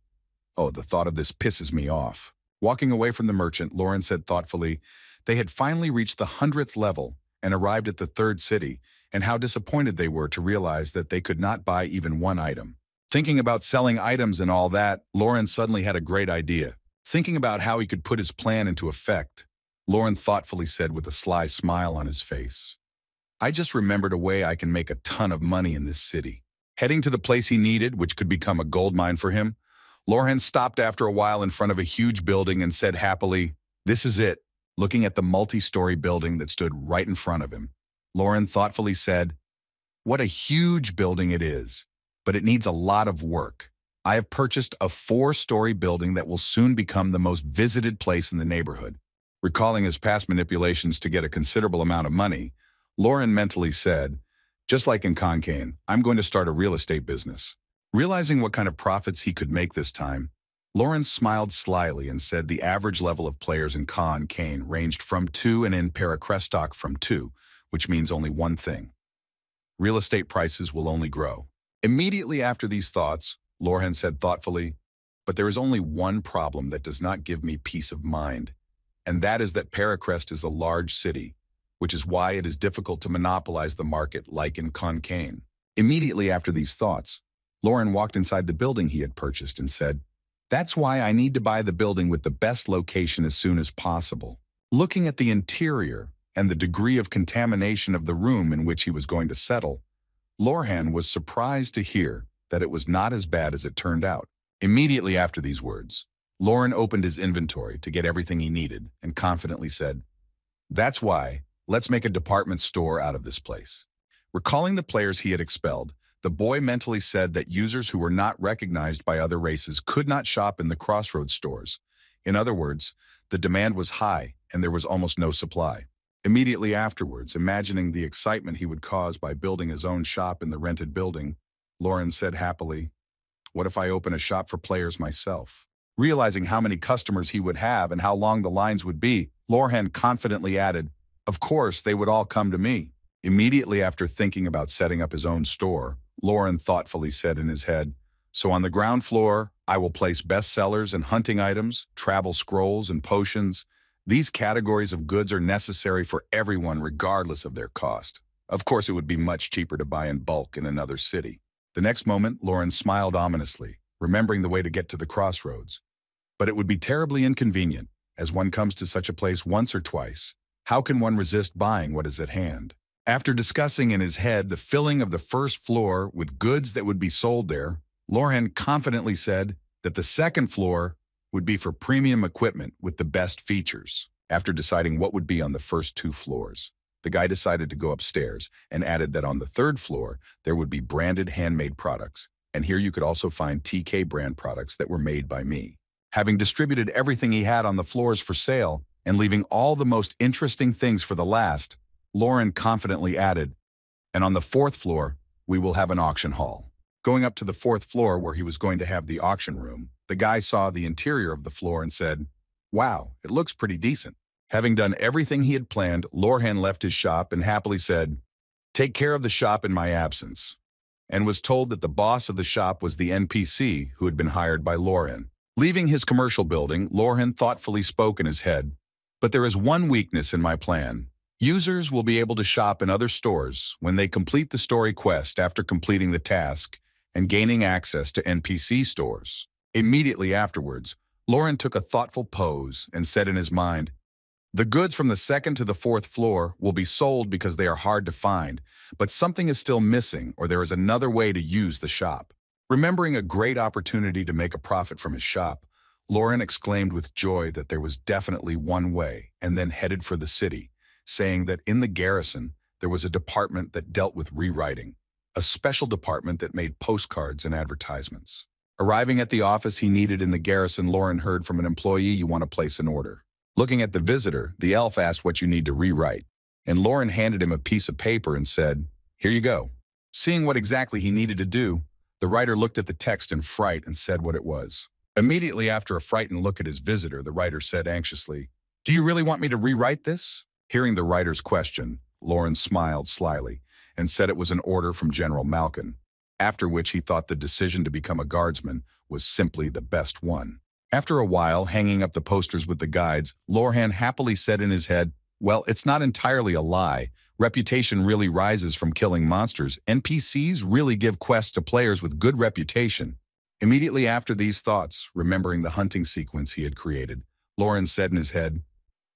"Oh, the thought of this pisses me off." Walking away from the merchant, Lauren said thoughtfully, they had finally reached the 100th level and arrived at the third city, and how disappointed they were to realize that they could not buy even one item. Thinking about selling items and all that, Lauren suddenly had a great idea. Thinking about how he could put his plan into effect, Lauren thoughtfully said with a sly smile on his face, "I just remembered a way I can make a ton of money in this city." Heading to the place he needed, which could become a gold mine for him, Lauren stopped after a while in front of a huge building and said happily, "This is it." Looking at the multi-story building that stood right in front of him, Lauren thoughtfully said, "What a huge building it is, but it needs a lot of work. I have purchased a 4-story building that will soon become the most visited place in the neighborhood." Recalling his past manipulations to get a considerable amount of money, Lauren mentally said, "Just like in Concane, I'm going to start a real estate business." Realizing what kind of profits he could make this time, Lauren smiled slyly and said the average level of players in Concane ranged from 2 and in Paracrestock from 2, which means only one thing: real estate prices will only grow. Immediately after these thoughts, Lauren said thoughtfully, "But there is only one problem that does not give me peace of mind, and that is that Paracrest is a large city, which is why it is difficult to monopolize the market like in Concane." Immediately after these thoughts, Lauren walked inside the building he had purchased and said, "That's why I need to buy the building with the best location as soon as possible." Looking at the interior and the degree of contamination of the room in which he was going to settle, Lauren was surprised to hear that it was not as bad as it turned out. Immediately after these words, Lauren opened his inventory to get everything he needed and confidently said, "That's why, let's make a department store out of this place." Recalling the players he had expelled, the boy mentally said that users who were not recognized by other races could not shop in the Crossroads stores. In other words, the demand was high and there was almost no supply. Immediately afterwards, imagining the excitement he would cause by building his own shop in the rented building, Lauren said happily, "What if I open a shop for players myself?" Realizing how many customers he would have and how long the lines would be, Lauren confidently added, "Of course, they would all come to me." Immediately after thinking about setting up his own store, Lauren thoughtfully said in his head, "So on the ground floor, I will place bestsellers and hunting items, travel scrolls and potions. These categories of goods are necessary for everyone regardless of their cost. Of course, it would be much cheaper to buy in bulk in another city." The next moment, Lauren smiled ominously, remembering the way to get to the Crossroads. But it would be terribly inconvenient, as one comes to such a place once or twice. How can one resist buying what is at hand? After discussing in his head the filling of the first floor with goods that would be sold there, Lauren confidently said that the second floor would be for premium equipment with the best features, after deciding what would be on the first 2 floors. The guy decided to go upstairs and added that on the third floor, there would be branded handmade products. And here you could also find TK brand products that were made by me. Having distributed everything he had on the floors for sale and leaving all the most interesting things for the last, Lauren confidently added, and on the fourth floor, we will have an auction hall. Going up to the fourth floor where he was going to have the auction room, the guy saw the interior of the floor and said, "Wow, it looks pretty decent." Having done everything he had planned, Lorhan left his shop and happily said, "Take care of the shop in my absence," and was told that the boss of the shop was the NPC who had been hired by Lorhan. Leaving his commercial building, Lorhan thoughtfully spoke in his head, "But there is one weakness in my plan. Users will be able to shop in other stores when they complete the story quest after completing the task and gaining access to NPC stores." Immediately afterwards, Lauren took a thoughtful pose and said in his mind, "The goods from the second to the fourth floor will be sold because they are hard to find, but something is still missing or there is another way to use the shop." Remembering a great opportunity to make a profit from his shop, Lauren exclaimed with joy that there was definitely one way and then headed for the city, saying that in the garrison, there was a department that dealt with rewriting, a special department that made postcards and advertisements. Arriving at the office he needed in the garrison, Lauren heard from an employee, "You want to place an order." Looking at the visitor, the elf asked what you need to rewrite, and Lauren handed him a piece of paper and said, "Here you go." Seeing what exactly he needed to do, the writer looked at the text in fright and said what it was. Immediately after a frightened look at his visitor, the writer said anxiously, "Do you really want me to rewrite this?" Hearing the writer's question, Lauren smiled slyly and said it was an order from General Malkin, after which he thought the decision to become a guardsman was simply the best one. After a while, hanging up the posters with the guides, Lorhan happily said in his head, "Well, it's not entirely a lie. Reputation really rises from killing monsters. NPCs really give quests to players with good reputation." Immediately after these thoughts, remembering the hunting sequence he had created, Lauren said in his head,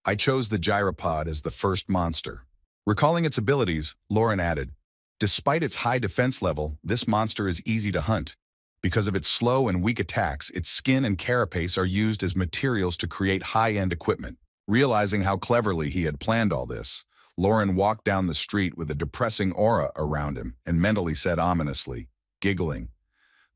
"I chose the gyropod as the first monster." Recalling its abilities, Lauren added, "Despite its high defense level, this monster is easy to hunt. Because of its slow and weak attacks, its skin and carapace are used as materials to create high-end equipment." Realizing how cleverly he had planned all this, Lauren walked down the street with a depressing aura around him and mentally said ominously, giggling,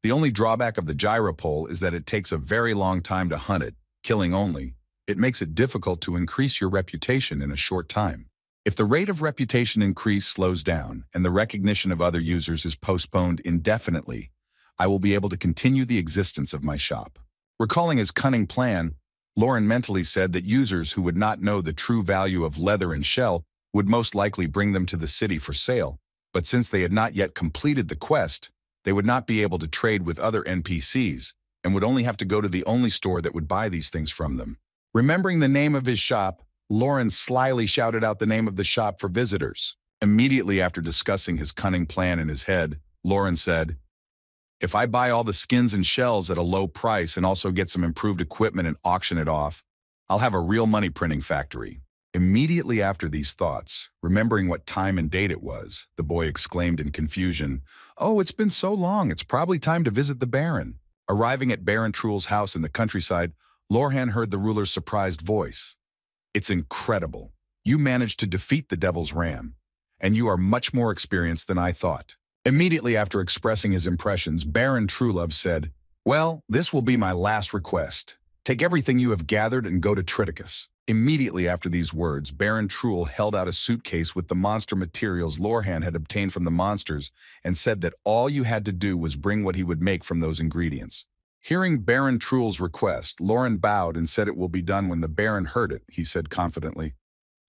"The only drawback of the gyropole is that it takes a very long time to hunt it, killing only. It makes it difficult to increase your reputation in a short time. If the rate of reputation increase slows down and the recognition of other users is postponed indefinitely, I will be able to continue the existence of my shop." Recalling his cunning plan, Lauren mentally said that users who would not know the true value of leather and shell would most likely bring them to the city for sale, but since they had not yet completed the quest, they would not be able to trade with other NPCs and would only have to go to the only store that would buy these things from them. Remembering the name of his shop, Lauren slyly shouted out the name of the shop for visitors. Immediately after discussing his cunning plan in his head, Lauren said, "If I buy all the skins and shells at a low price and also get some improved equipment and auction it off, I'll have a real money printing factory." Immediately after these thoughts, remembering what time and date it was, the boy exclaimed in confusion, "Oh, it's been so long, it's probably time to visit the Baron." Arriving at Baron Truel's house in the countryside, Lorhan heard the ruler's surprised voice. "It's incredible. You managed to defeat the Devil's Ram, and you are much more experienced than I thought." Immediately after expressing his impressions, Baron Truelove said, "Well, this will be my last request. Take everything you have gathered and go to Triticus." Immediately after these words, Baron Truel held out a suitcase with the monster materials Lorhan had obtained from the monsters and said that all you had to do was bring what he would make from those ingredients. Hearing Baron Truel's request, Lauren bowed and said it will be done when the Baron heard it. He said confidently,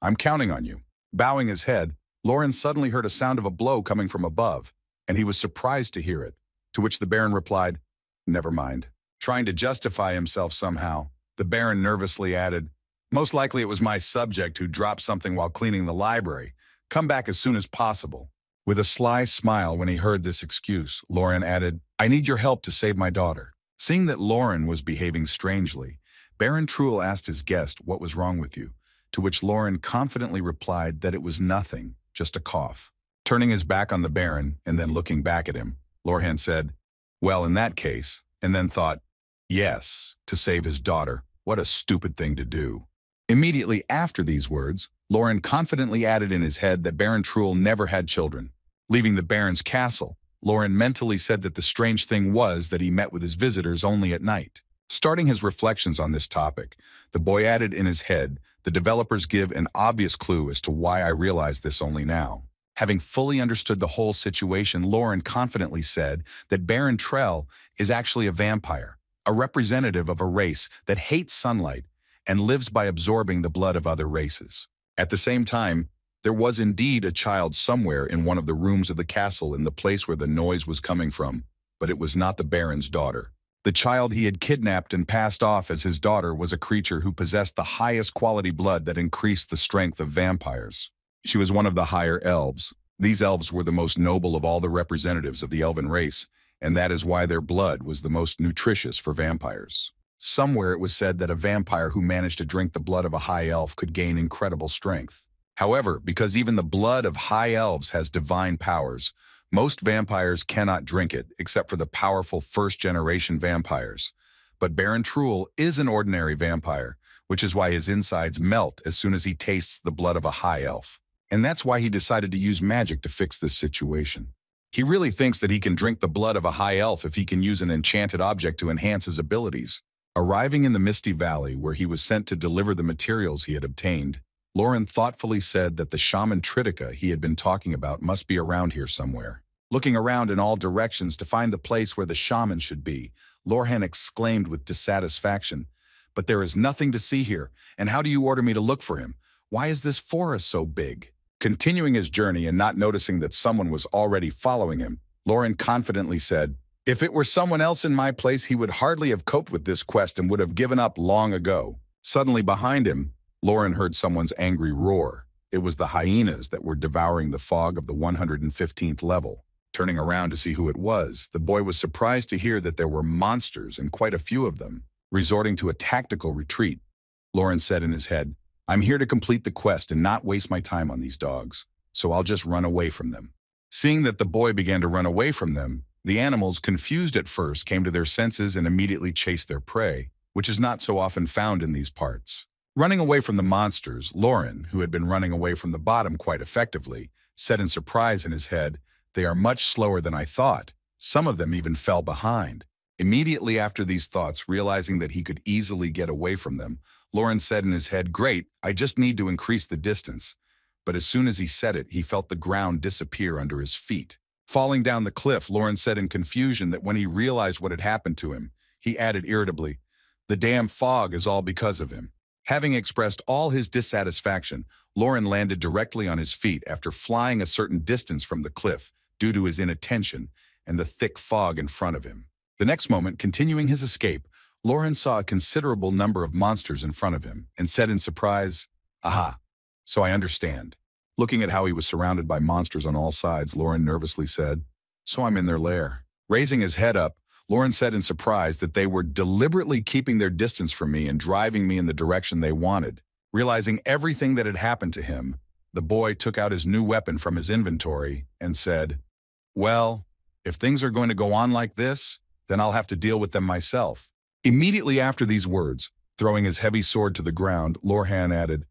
"I'm counting on you." Bowing his head, Lauren suddenly heard a sound of a blow coming from above, and he was surprised to hear it, to which the Baron replied, "Never mind." Trying to justify himself somehow, the Baron nervously added, "Most likely it was my subject who dropped something while cleaning the library. Come back as soon as possible." With a sly smile when he heard this excuse, Lauren added, "I need your help to save my daughter." Seeing that Lauren was behaving strangely, Baron Truel asked his guest what was wrong with you, to which Lauren confidently replied that it was nothing, just a cough. Turning his back on the Baron and then looking back at him, Lorhan said, "Well, in that case," and then thought, "Yes, to save his daughter. What a stupid thing to do." Immediately after these words, Lauren confidently added in his head that Baron Truel never had children. Leaving the Baron's castle, Lauren mentally said that the strange thing was that he met with his visitors only at night. Starting his reflections on this topic, the boy added in his head, the developers give an obvious clue as to why I realize this only now. Having fully understood the whole situation, Lauren confidently said that Baron Trell is actually a vampire, a representative of a race that hates sunlight and lives by absorbing the blood of other races. At the same time, there was indeed a child somewhere in one of the rooms of the castle in the place where the noise was coming from, but it was not the Baron's daughter. The child he had kidnapped and passed off as his daughter was a creature who possessed the highest quality blood that increased the strength of vampires. She was one of the higher elves. These elves were the most noble of all the representatives of the elven race, and that is why their blood was the most nutritious for vampires. Somewhere it was said that a vampire who managed to drink the blood of a high elf could gain incredible strength. However, because even the blood of high elves has divine powers, most vampires cannot drink it except for the powerful first-generation vampires. But Baron Truel is an ordinary vampire, which is why his insides melt as soon as he tastes the blood of a high elf. And that's why he decided to use magic to fix this situation. He really thinks that he can drink the blood of a high elf if he can use an enchanted object to enhance his abilities. Arriving in the Misty Valley, where he was sent to deliver the materials he had obtained, Lauren thoughtfully said that the shaman Tritica he had been talking about must be around here somewhere. Looking around in all directions to find the place where the shaman should be, Lorhan exclaimed with dissatisfaction, "But there is nothing to see here, and how do you order me to look for him? Why is this forest so big?" Continuing his journey and not noticing that someone was already following him, Lauren confidently said, "If it were someone else in my place, he would hardly have coped with this quest and would have given up long ago." Suddenly behind him, Lauren heard someone's angry roar. It was the hyenas that were devouring the fog of the 115th level. Turning around to see who it was, the boy was surprised to hear that there were monsters and quite a few of them. Resorting to a tactical retreat, Lauren said in his head, "I'm here to complete the quest and not waste my time on these dogs, so I'll just run away from them." Seeing that the boy began to run away from them, the animals, confused at first, came to their senses and immediately chased their prey, which is not so often found in these parts. Running away from the monsters, Lauren, who had been running away from the bottom quite effectively, said in surprise in his head, "They are much slower than I thought. Some of them even fell behind." Immediately after these thoughts, realizing that he could easily get away from them, Lauren said in his head, "Great, I just need to increase the distance." But as soon as he said it, he felt the ground disappear under his feet. Falling down the cliff, Lauren said in confusion that when he realized what had happened to him, he added irritably, "The damn fog is all because of him." Having expressed all his dissatisfaction, Lauren landed directly on his feet after flying a certain distance from the cliff due to his inattention and the thick fog in front of him. The next moment, continuing his escape, Lauren saw a considerable number of monsters in front of him and said in surprise, "Aha, so I understand." Looking at how he was surrounded by monsters on all sides, Lauren nervously said, "So I'm in their lair." Raising his head up, Lauren said in surprise that they were deliberately keeping their distance from me and driving me in the direction they wanted. Realizing everything that had happened to him, the boy took out his new weapon from his inventory and said, "Well, if things are going to go on like this, then I'll have to deal with them myself." Immediately after these words, throwing his heavy sword to the ground, Lorhan added,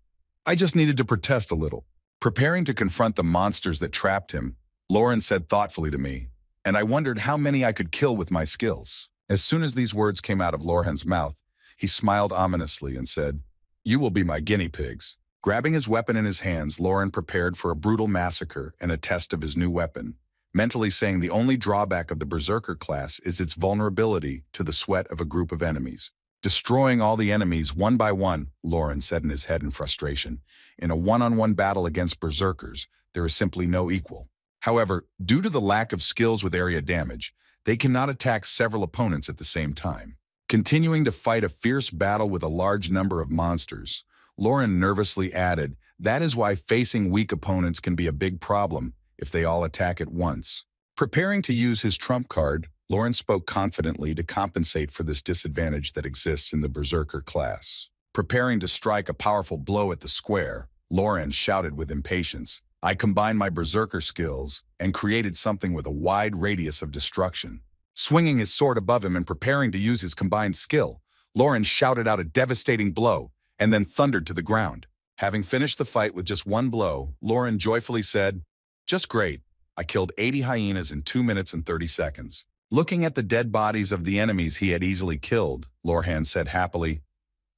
"I just needed to protest a little." Preparing to confront the monsters that trapped him, Lauren said thoughtfully to me, "And I wondered how many I could kill with my skills." As soon as these words came out of Lorhan's mouth, he smiled ominously and said, "You will be my guinea pigs." Grabbing his weapon in his hands, Lauren prepared for a brutal massacre and a test of his new weapon, mentally saying the only drawback of the Berserker class is its vulnerability to the sweat of a group of enemies. Destroying all the enemies one by one, Lauren said in his head in frustration. In a one-on-one battle against Berserkers, there is simply no equal. However, due to the lack of skills with area damage, they cannot attack several opponents at the same time. Continuing to fight a fierce battle with a large number of monsters, Lauren nervously added, "That is why facing weak opponents can be a big problem if they all attack at once." Preparing to use his trump card, Lauren spoke confidently to compensate for this disadvantage that exists in the Berserker class. Preparing to strike a powerful blow at the square, Lauren shouted with impatience, "I combined my Berserker skills and created something with a wide radius of destruction." Swinging his sword above him and preparing to use his combined skill, Lauren shouted out a devastating blow and then thundered to the ground. Having finished the fight with just one blow, Lauren joyfully said, "Just great. I killed 80 hyenas in 2 minutes and 30 seconds. Looking at the dead bodies of the enemies he had easily killed, Lorhan said happily,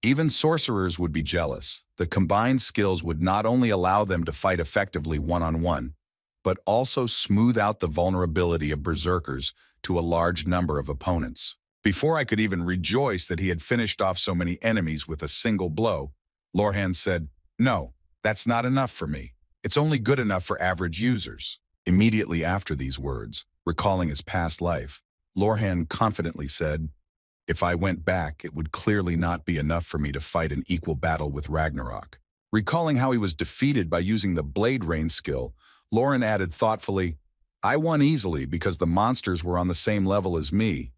even sorcerers would be jealous. The combined skills would not only allow them to fight effectively one-on-one, but also smooth out the vulnerability of berserkers to a large number of opponents. Before I could even rejoice that he had finished off so many enemies with a single blow, Lorhan said, "No, that's not enough for me. It's only good enough for average users." Immediately after these words, recalling his past life, Lorhan confidently said, "If I went back, it would clearly not be enough for me to fight an equal battle with Ragnarok." Recalling how he was defeated by using the Blade Rain skill, Lauren added thoughtfully, "I won easily because the monsters were on the same level as me,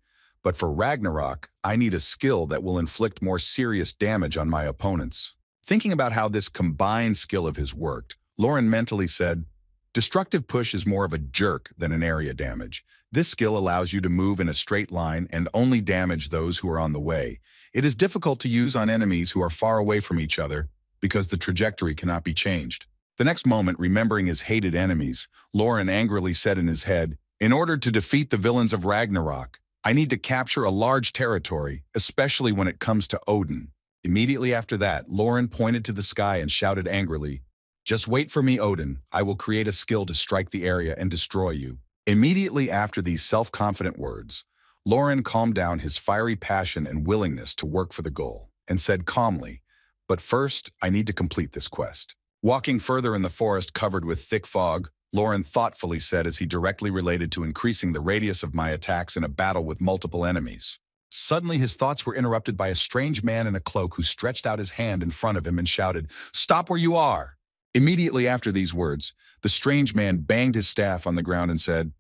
but for Ragnarok, I need a skill that will inflict more serious damage on my opponents." Thinking about how this combined skill of his worked, Lauren mentally said, "Destructive Push is more of a jerk than an area damage. This skill allows you to move in a straight line and only damage those who are on the way. It is difficult to use on enemies who are far away from each other because the trajectory cannot be changed." The next moment, remembering his hated enemies, Lauren angrily said in his head, "In order to defeat the villains of Ragnarok, I need to capture a large territory, especially when it comes to Odin." Immediately after that, Lauren pointed to the sky and shouted angrily, "Just wait for me, Odin. I will create a skill to strike the area and destroy you." Immediately after these self-confident words, Lauren calmed down his fiery passion and willingness to work for the goal, and said calmly, "But first, I need to complete this quest." Walking further in the forest covered with thick fog, Lauren thoughtfully said as he directly related to increasing the radius of my attacks in a battle with multiple enemies. Suddenly, his thoughts were interrupted by a strange man in a cloak who stretched out his hand in front of him and shouted, "Stop where you are!" Immediately after these words, the strange man banged his staff on the ground and said,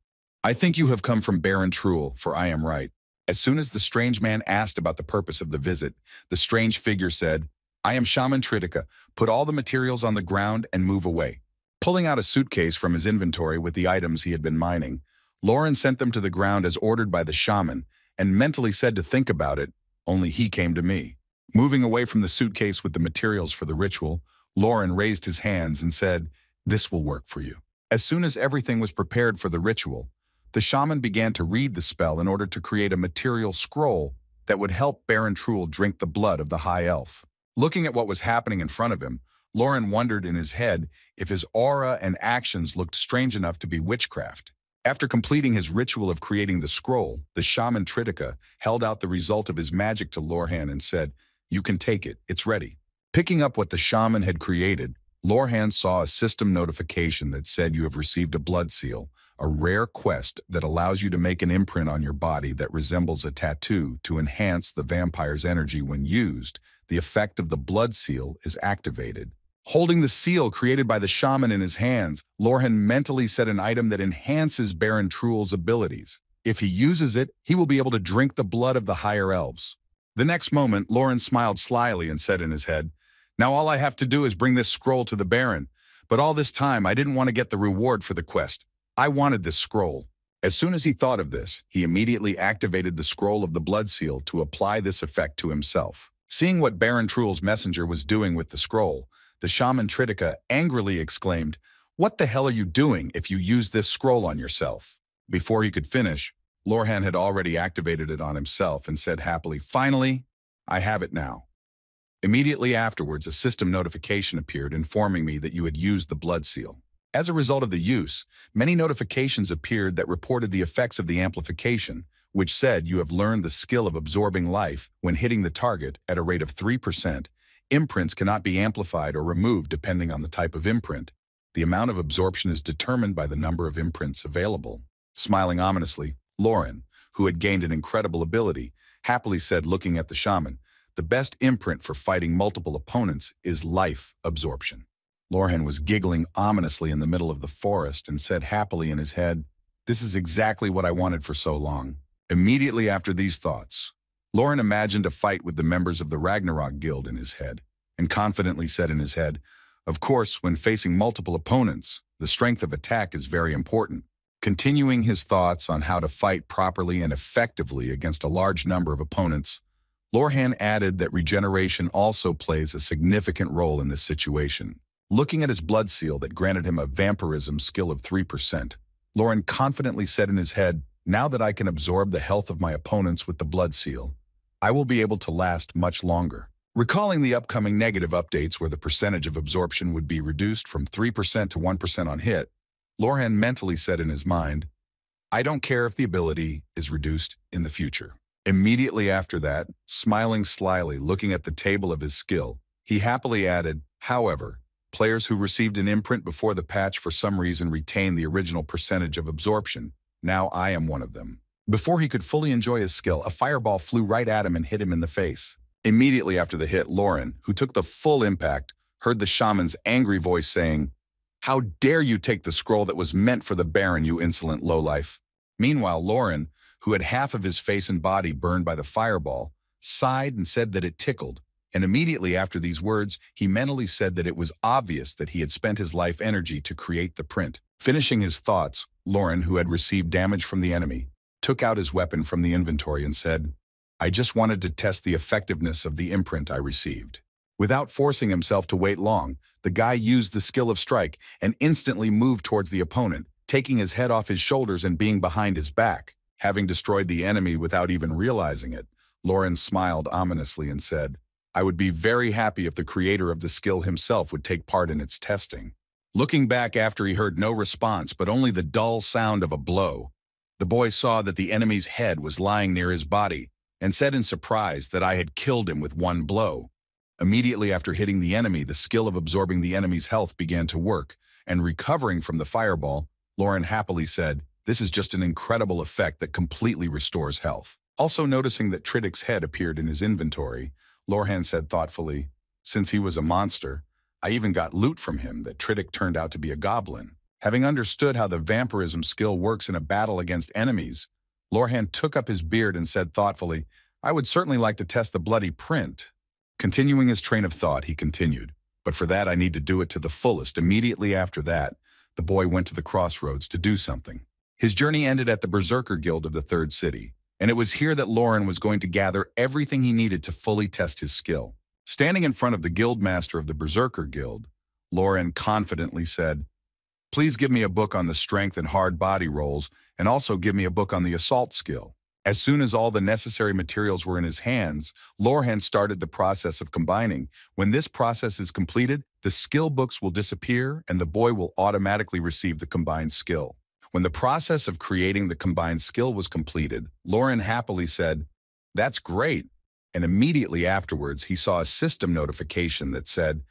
"I think you have come from Baron Truel, for I am right." As soon as the strange man asked about the purpose of the visit, the strange figure said, "I am Shaman Tritica. Put all the materials on the ground and move away." Pulling out a suitcase from his inventory with the items he had been mining, Lauren sent them to the ground as ordered by the shaman and mentally said to think about it, only he came to me. Moving away from the suitcase with the materials for the ritual, Lauren raised his hands and said, "This will work for you." As soon as everything was prepared for the ritual, the shaman began to read the spell in order to create a material scroll that would help Baron Truel drink the blood of the High Elf. Looking at what was happening in front of him, Lauren wondered in his head if his aura and actions looked strange enough to be witchcraft. After completing his ritual of creating the scroll, the shaman Tritica held out the result of his magic to Lorhan and said, "You can take it, it's ready." Picking up what the shaman had created, Lorhan saw a system notification that said you have received a blood seal, a rare quest that allows you to make an imprint on your body that resembles a tattoo to enhance the vampire's energy when used. The effect of the blood seal is activated. Holding the seal created by the shaman in his hands, Lorhan mentally set an item that enhances Baron Truel's abilities. If he uses it, he will be able to drink the blood of the higher elves. The next moment, Lauren smiled slyly and said in his head, "Now all I have to do is bring this scroll to the Baron. But all this time, I didn't want to get the reward for the quest. I wanted this scroll." As soon as he thought of this, he immediately activated the scroll of the blood seal to apply this effect to himself. Seeing what Baron Truel's messenger was doing with the scroll, the shaman Tritica angrily exclaimed, "What the hell are you doing if you use this scroll on yourself?" Before he could finish, Lorhan had already activated it on himself and said happily, "Finally, I have it now." Immediately afterwards, a system notification appeared informing me that you had used the blood seal. As a result of the use, many notifications appeared that reported the effects of the amplification, which said you have learned the skill of absorbing life when hitting the target at a rate of 3%. Imprints cannot be amplified or removed depending on the type of imprint. The amount of absorption is determined by the number of imprints available. Smiling ominously, Lauren, who had gained an incredible ability, happily said, looking at the shaman, "The best imprint for fighting multiple opponents is life absorption." Lorhan was giggling ominously in the middle of the forest and said happily in his head, "This is exactly what I wanted for so long." Immediately after these thoughts, Lauren imagined a fight with the members of the Ragnarok Guild in his head, and confidently said in his head, "Of course, when facing multiple opponents, the strength of attack is very important." Continuing his thoughts on how to fight properly and effectively against a large number of opponents, Lorhan added that regeneration also plays a significant role in this situation. Looking at his blood seal that granted him a vampirism skill of 3%, Loren confidently said in his head, "Now that I can absorb the health of my opponents with the blood seal, I will be able to last much longer." Recalling the upcoming negative updates where the percentage of absorption would be reduced from 3% to 1% on hit, Lorhan mentally said in his mind, "I don't care if the ability is reduced in the future." Immediately after that, smiling slyly, looking at the table of his skill, he happily added, "However, players who received an imprint before the patch for some reason retain the original percentage of absorption. Now I am one of them." Before he could fully enjoy his skill, a fireball flew right at him and hit him in the face. Immediately after the hit, Loren, who took the full impact, heard the shaman's angry voice saying, "How dare you take the scroll that was meant for the Baron, you insolent lowlife." Meanwhile, Loren, who had half of his face and body burned by the fireball, sighed and said that it tickled. And immediately after these words, he mentally said that it was obvious that he had spent his life energy to create the print. Finishing his thoughts, Loren, who had received damage from the enemy, took out his weapon from the inventory and said, "I just wanted to test the effectiveness of the imprint I received." Without forcing himself to wait long, the guy used the skill of strike and instantly moved towards the opponent, taking his head off his shoulders and being behind his back. Having destroyed the enemy without even realizing it, Loren smiled ominously and said, "I would be very happy if the creator of the skill himself would take part in its testing." Looking back after he heard no response but only the dull sound of a blow, the boy saw that the enemy's head was lying near his body and said in surprise that I had killed him with one blow. Immediately after hitting the enemy, the skill of absorbing the enemy's health began to work, and recovering from the fireball, Loren happily said, "This is just an incredible effect that completely restores health." Also noticing that Tridic's head appeared in his inventory, Lorhan said thoughtfully, "Since he was a monster, I even got loot from him that Tridic turned out to be a goblin." Having understood how the vampirism skill works in a battle against enemies, Lorhan took up his beard and said thoughtfully, "I would certainly like to test the bloody print." Continuing his train of thought, he continued, "But for that I need to do it to the fullest." Immediately after that, the boy went to the crossroads to do something. His journey ended at the Berserker Guild of the Third City, and it was here that Loren was going to gather everything he needed to fully test his skill. Standing in front of the guildmaster of the Berserker Guild, Loren confidently said, "Please give me a book on the strength and hard body rolls, and also give me a book on the assault skill." As soon as all the necessary materials were in his hands, Lorhan started the process of combining. When this process is completed, the skill books will disappear and the boy will automatically receive the combined skill. When the process of creating the combined skill was completed, Loren happily said, "That's great." And immediately afterwards, he saw a system notification that said,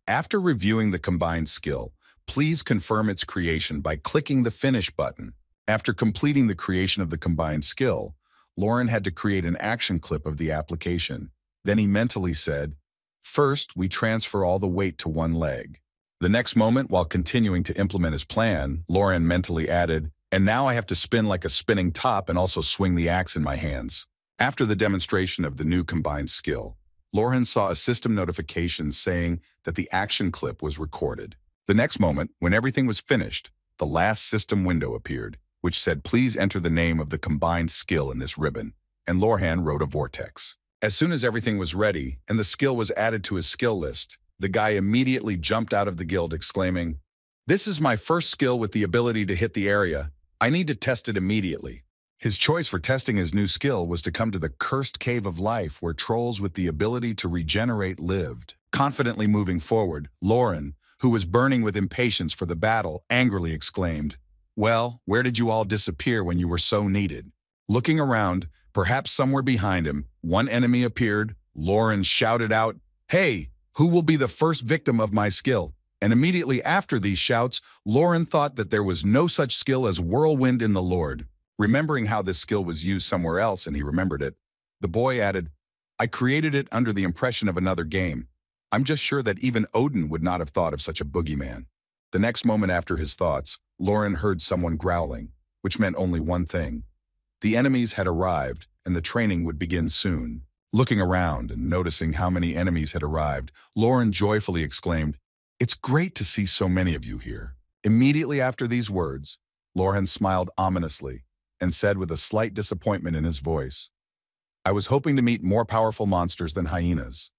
"After reviewing the combined skill, please confirm its creation by clicking the Finish button." After completing the creation of the combined skill, Loren had to create an action clip of the application. Then he mentally said, "First, we transfer all the weight to one leg." The next moment, while continuing to implement his plan, Loren mentally added, "And now I have to spin like a spinning top and also swing the axe in my hands." After the demonstration of the new combined skill, Loren saw a system notification saying that the action clip was recorded. The next moment, when everything was finished, the last system window appeared, which said, "Please enter the name of the combined skill in this ribbon," and Lorhan wrote a vortex. As soon as everything was ready and the skill was added to his skill list, the guy immediately jumped out of the guild exclaiming, "This is my first skill with the ability to hit the area. I need to test it immediately." His choice for testing his new skill was to come to the cursed cave of life where trolls with the ability to regenerate lived. Confidently moving forward, Loren, who was burning with impatience for the battle, angrily exclaimed, "Well, where did you all disappear when you were so needed?" Looking around, perhaps somewhere behind him, one enemy appeared. Loren shouted out, "Hey, who will be the first victim of my skill?" And immediately after these shouts, Loren thought that there was no such skill as Whirlwind in the Lord. Remembering how this skill was used somewhere else and he remembered it, the boy added, "I created it under the impression of another game. I'm just sure that even Odin would not have thought of such a boogeyman." The next moment after his thoughts, Loren heard someone growling, which meant only one thing. The enemies had arrived and the training would begin soon. Looking around and noticing how many enemies had arrived, Loren joyfully exclaimed, "It's great to see so many of you here." Immediately after these words, Loren smiled ominously and said with a slight disappointment in his voice, I was hoping to meet more powerful monsters than hyenas,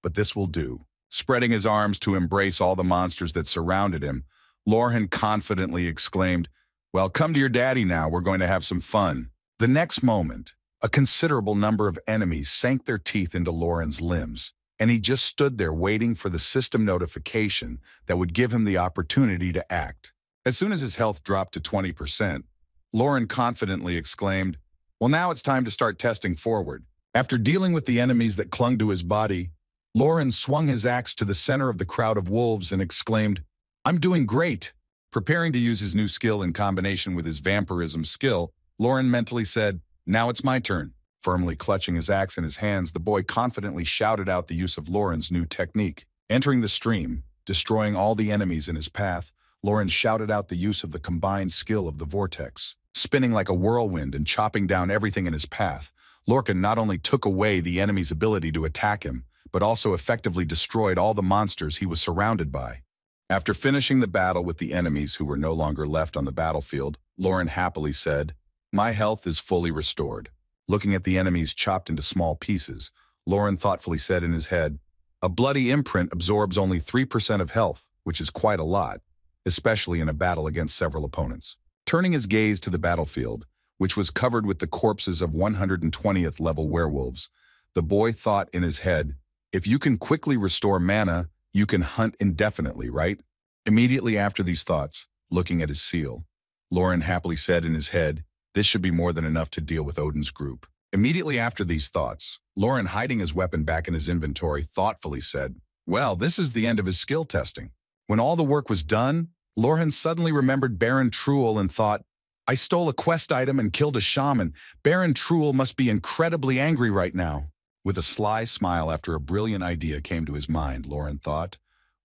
but this will do. Spreading his arms to embrace all the monsters that surrounded him, Lorhan confidently exclaimed, "Well, come to your daddy now, we're going to have some fun." The next moment, a considerable number of enemies sank their teeth into Lorhan's limbs, and he just stood there waiting for the system notification that would give him the opportunity to act. As soon as his health dropped to 20%, Lorhan confidently exclaimed, "Well, now it's time to start testing forward." After dealing with the enemies that clung to his body, Lorhan swung his axe to the center of the crowd of wolves and exclaimed, "I'm doing great." Preparing to use his new skill in combination with his vampirism skill, Lorhan mentally said, "Now it's my turn." Firmly clutching his axe in his hands, the boy confidently shouted out the use of Lorhan's new technique. Entering the stream, destroying all the enemies in his path, Lorhan shouted out the use of the combined skill of the vortex. Spinning like a whirlwind and chopping down everything in his path, Lorcan not only took away the enemy's ability to attack him, but also effectively destroyed all the monsters he was surrounded by. After finishing the battle with the enemies who were no longer left on the battlefield, Lorhan happily said, "My health is fully restored." Looking at the enemies chopped into small pieces, Lorhan thoughtfully said in his head, "A bloody imprint absorbs only 3% of health, which is quite a lot, especially in a battle against several opponents." Turning his gaze to the battlefield, which was covered with the corpses of 120th level werewolves, the boy thought in his head, "If you can quickly restore mana, you can hunt indefinitely, right?" Immediately after these thoughts, looking at his seal, Lorhan happily said in his head, "This should be more than enough to deal with Odin's group." Immediately after these thoughts, Lorhan, hiding his weapon back in his inventory, thoughtfully said, "Well, this is the end of his skill testing." When all the work was done, Lorhan suddenly remembered Baron Truel and thought, "I stole a quest item and killed a shaman. Baron Truel must be incredibly angry right now." With a sly smile after a brilliant idea came to his mind, Lorhan thought,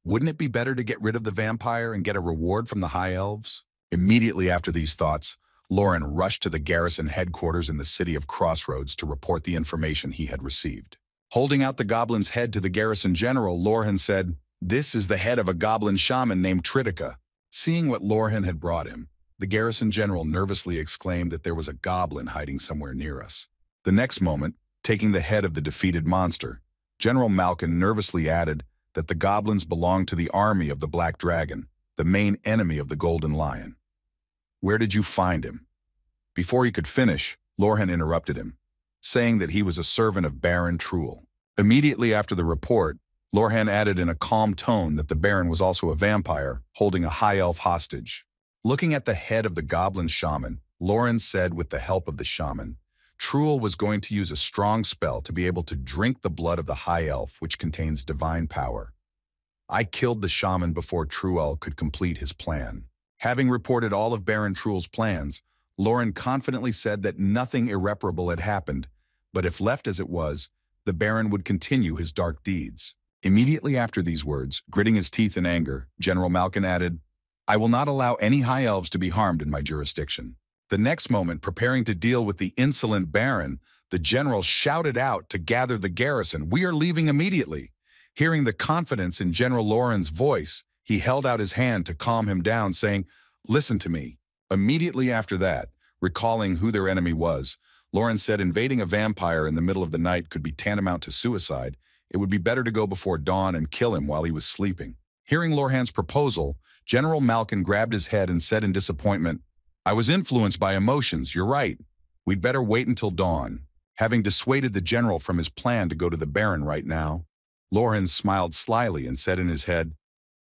"Wouldn't it be better to get rid of the vampire and get a reward from the High Elves?" Immediately after these thoughts, Lorhan rushed to the garrison headquarters in the city of Crossroads to report the information he had received. Holding out the goblin's head to the garrison general, Lorhan said, "This is the head of a goblin shaman named Tritica." Seeing what Lorhan had brought him, the garrison general nervously exclaimed that there was a goblin hiding somewhere near us. The next moment, taking the head of the defeated monster, General Malkin nervously added that the goblins belonged to the army of the Black Dragon, the main enemy of the Golden Lion. "Where did you find him?" Before he could finish, Lorhan interrupted him, saying that he was a servant of Baron Truel. Immediately after the report, Lorhan added in a calm tone that the Baron was also a vampire, holding a high elf hostage. Looking at the head of the goblin shaman, Lorhan said with the help of the shaman, Truel was going to use a strong spell to be able to drink the blood of the high elf, which contains divine power. "I killed the shaman before Truel could complete his plan." Having reported all of Baron Truel's plans, Lorhan confidently said that nothing irreparable had happened, but if left as it was, the Baron would continue his dark deeds. Immediately after these words, gritting his teeth in anger, General Malkin added, "I will not allow any high elves to be harmed in my jurisdiction." The next moment, preparing to deal with the insolent Baron, the general shouted out to gather the garrison, "We are leaving immediately." Hearing the confidence in General Lorhan's voice, he held out his hand to calm him down, saying, "Listen to me." Immediately after that, recalling who their enemy was, Lorhan said invading a vampire in the middle of the night could be tantamount to suicide. It would be better to go before dawn and kill him while he was sleeping. Hearing Lorhan's proposal, General Malkin grabbed his head and said in disappointment, "I was influenced by emotions, you're right. We'd better wait until dawn." Having dissuaded the general from his plan to go to the Baron right now, Lorhan smiled slyly and said in his head,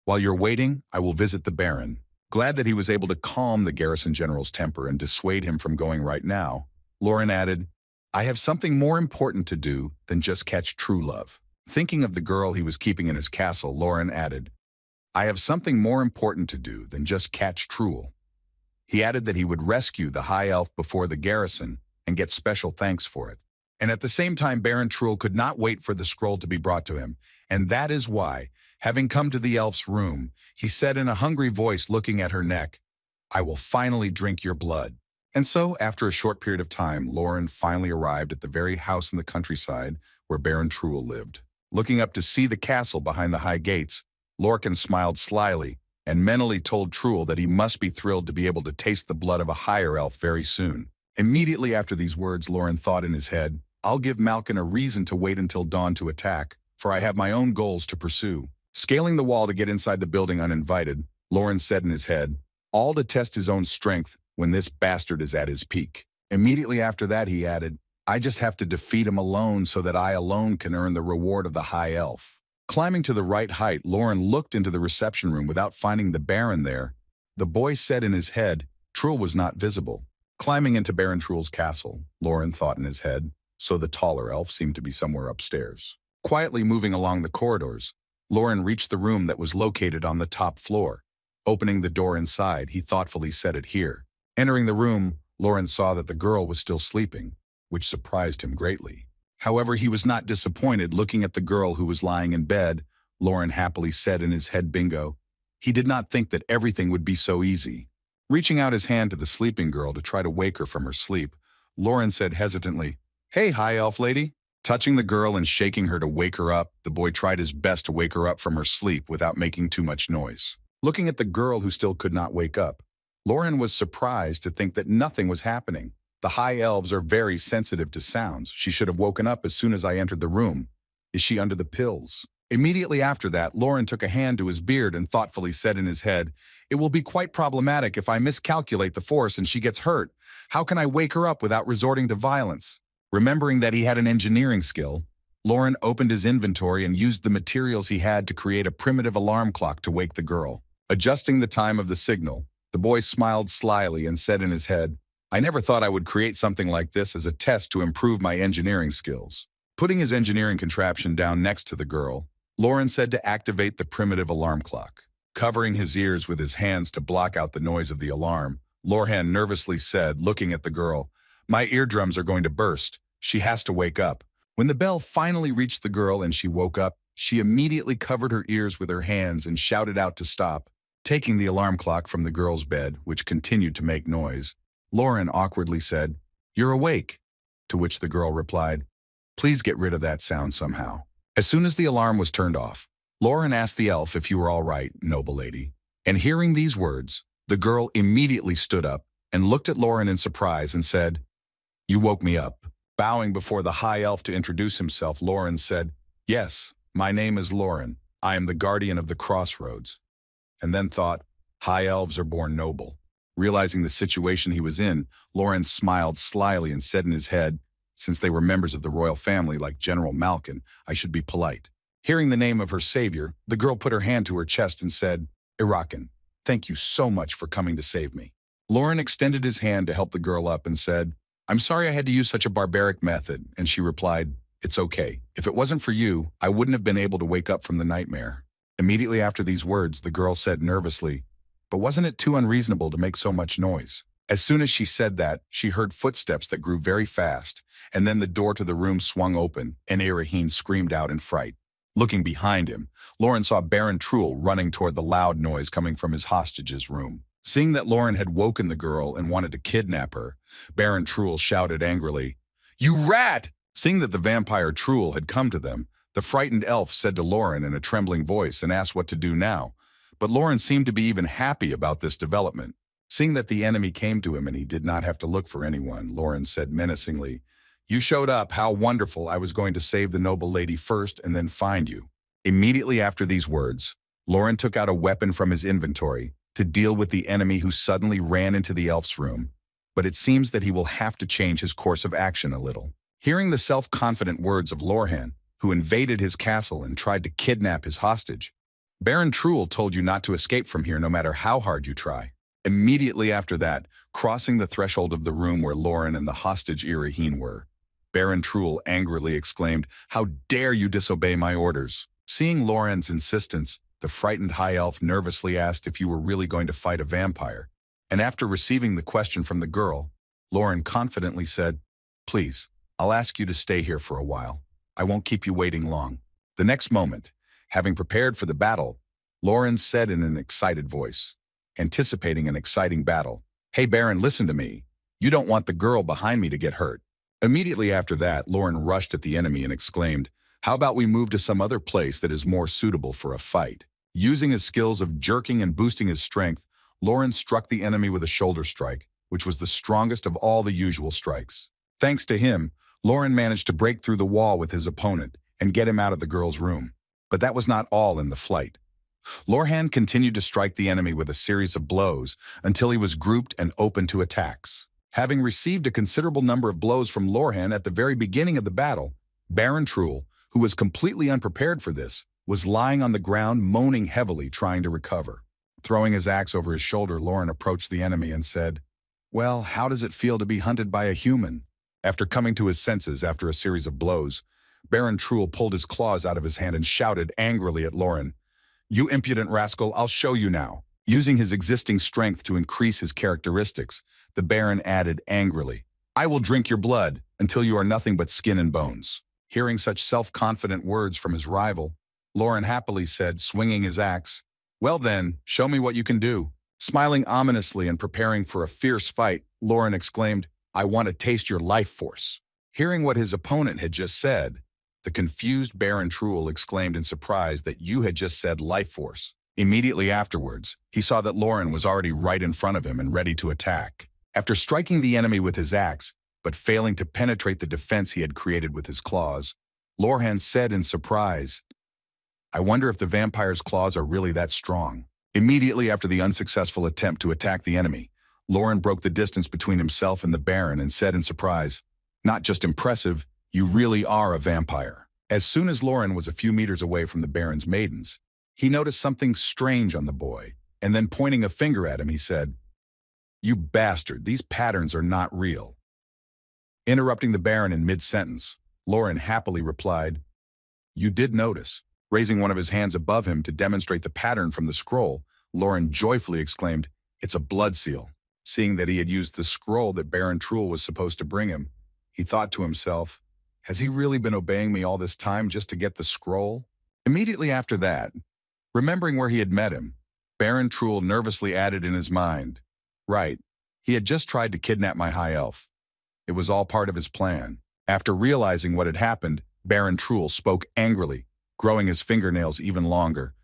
"While you're waiting, I will visit the Baron." Glad that he was able to calm the garrison general's temper and dissuade him from going right now, Lorhan added, "I have something more important to do than just catch true love." Thinking of the girl he was keeping in his castle, Lorhan added, "I have something more important to do than just catch Truel." He added that he would rescue the high elf before the garrison and get special thanks for it. And at the same time, Baron Truel could not wait for the scroll to be brought to him, and that is why, having come to the elf's room, he said in a hungry voice looking at her neck, "I will finally drink your blood." And so, after a short period of time, Lorhan finally arrived at the very house in the countryside where Baron Truel lived. Looking up to see the castle behind the high gates, Lorcan smiled slyly and mentally told Truel that he must be thrilled to be able to taste the blood of a higher elf very soon. Immediately after these words, Lorhan thought in his head, I'll give Malkin a reason to wait until dawn to attack, for I have my own goals to pursue. Scaling the wall to get inside the building uninvited, Lauren said in his head, all to test his own strength when this bastard is at his peak. Immediately after that, he added, I just have to defeat him alone so that I alone can earn the reward of the High Elf. Climbing to the right height, Lauren looked into the reception room without finding the Baron there. The boy said in his head, Truel was not visible. Climbing into Baron Truel's castle, Lauren thought in his head, so the taller elf seemed to be somewhere upstairs. Quietly moving along the corridors, Lauren reached the room that was located on the top floor. Opening the door inside, he thoughtfully set it here. Entering the room, Lauren saw that the girl was still sleeping, which surprised him greatly. However, he was not disappointed looking at the girl who was lying in bed. Lauren happily said in his head, bingo. He did not think that everything would be so easy. Reaching out his hand to the sleeping girl to try to wake her from her sleep, Lauren said hesitantly, Hey, High Elf lady. Touching the girl and shaking her to wake her up, the boy tried his best to wake her up from her sleep without making too much noise. Looking at the girl who still could not wake up, Lauren was surprised to think that nothing was happening. The High Elves are very sensitive to sounds. She should have woken up as soon as I entered the room. Is she under the pills? Immediately after that, Lauren took a hand to his beard and thoughtfully said in his head, It will be quite problematic if I miscalculate the force and she gets hurt. How can I wake her up without resorting to violence? Remembering that he had an engineering skill, Lauren opened his inventory and used the materials he had to create a primitive alarm clock to wake the girl. Adjusting the time of the signal, the boy smiled slyly and said in his head, I never thought I would create something like this as a test to improve my engineering skills. Putting his engineering contraption down next to the girl, Lauren said to activate the primitive alarm clock. Covering his ears with his hands to block out the noise of the alarm, Lorhan nervously said, looking at the girl, My eardrums are going to burst. She has to wake up. When the bell finally reached the girl and she woke up, she immediately covered her ears with her hands and shouted out to stop. Taking the alarm clock from the girl's bed, which continued to make noise, Lauren awkwardly said, You're awake. To which the girl replied, Please get rid of that sound somehow. As soon as the alarm was turned off, Lauren asked the elf if you were all right, noble lady. And hearing these words, the girl immediately stood up and looked at Lauren in surprise and said, You woke me up. Bowing before the high elf to introduce himself, Lauren said, Yes, my name is Lauren. I am the guardian of the crossroads. And then thought, High elves are born noble. Realizing the situation he was in, Lauren smiled slyly and said in his head, Since they were members of the royal family like General Malkin, I should be polite. Hearing the name of her savior, the girl put her hand to her chest and said, Irakan, thank you so much for coming to save me. Lauren extended his hand to help the girl up and said, I'm sorry I had to use such a barbaric method, and she replied, It's okay. If it wasn't for you, I wouldn't have been able to wake up from the nightmare. Immediately after these words, the girl said nervously, But wasn't it too unreasonable to make so much noise? As soon as she said that, she heard footsteps that grew very fast, and then the door to the room swung open, and Iraheen screamed out in fright. Looking behind him, Lauren saw Baron Truel running toward the loud noise coming from his hostage's room. Seeing that Lauren had woken the girl and wanted to kidnap her, Baron Truel shouted angrily, You rat! Seeing that the vampire Truel had come to them, the frightened elf said to Lauren in a trembling voice and asked what to do now. But Lauren seemed to be even happy about this development. Seeing that the enemy came to him and he did not have to look for anyone, Lauren said menacingly, You showed up, how wonderful. I was going to save the noble lady first and then find you. Immediately after these words, Lauren took out a weapon from his inventory to deal with the enemy who suddenly ran into the elf's room, but it seems that he will have to change his course of action a little. Hearing the self-confident words of Lorhan, who invaded his castle and tried to kidnap his hostage, Baron Truel told you not to escape from here no matter how hard you try. Immediately after that, crossing the threshold of the room where Lauren and the hostage Iraheen were, Baron Truel angrily exclaimed, How dare you disobey my orders? Seeing Lauren's insistence, the frightened high elf nervously asked if you were really going to fight a vampire, and after receiving the question from the girl, Lauren confidently said, Please, I'll ask you to stay here for a while. I won't keep you waiting long. The next moment, having prepared for the battle, Lauren said in an excited voice, anticipating an exciting battle, Hey Baron, listen to me. You don't want the girl behind me to get hurt. Immediately after that, Lauren rushed at the enemy and exclaimed, How about we move to some other place that is more suitable for a fight? Using his skills of jerking and boosting his strength, Lauren struck the enemy with a shoulder strike, which was the strongest of all the usual strikes. Thanks to him, Lauren managed to break through the wall with his opponent and get him out of the girl's room. But that was not all in the flight. Lorhan continued to strike the enemy with a series of blows until he was grouped and open to attacks. Having received a considerable number of blows from Lorhan at the very beginning of the battle, Baron Truel, who was completely unprepared for this, was lying on the ground moaning heavily trying to recover. Throwing his axe over his shoulder, Lauren approached the enemy and said, "Well, how does it feel to be hunted by a human?" After coming to his senses after a series of blows, Baron Truel pulled his claws out of his hand and shouted angrily at Lauren, "You impudent rascal, I'll show you now." Using his existing strength to increase his characteristics, the Baron added angrily, "I will drink your blood until you are nothing but skin and bones." Hearing such self-confident words from his rival, Lauren happily said, swinging his axe, "Well then, show me what you can do." Smiling ominously and preparing for a fierce fight, Lauren exclaimed, "I want to taste your life force." Hearing what his opponent had just said, the confused Baron Truel exclaimed in surprise that you had just said life force. Immediately afterwards, he saw that Lauren was already right in front of him and ready to attack. After striking the enemy with his axe, but failing to penetrate the defense he had created with his claws, Lorhan said in surprise, "I wonder if the vampire's claws are really that strong." Immediately after the unsuccessful attempt to attack the enemy, Lauren broke the distance between himself and the Baron and said in surprise, "Not just impressive, you really are a vampire." As soon as Lauren was a few meters away from the Baron's maidens, he noticed something strange on the boy, and then pointing a finger at him, he said, "You bastard, these patterns are not real." Interrupting the Baron in mid-sentence, Lauren happily replied, "You did notice." Raising one of his hands above him to demonstrate the pattern from the scroll, Lauren joyfully exclaimed, "It's a blood seal." Seeing that he had used the scroll that Baron Truel was supposed to bring him, he thought to himself, "Has he really been obeying me all this time just to get the scroll?" Immediately after that, remembering where he had met him, Baron Truel nervously added in his mind, "Right, he had just tried to kidnap my high elf. It was all part of his plan." After realizing what had happened, Baron Truel spoke angrily, growing his fingernails even longer.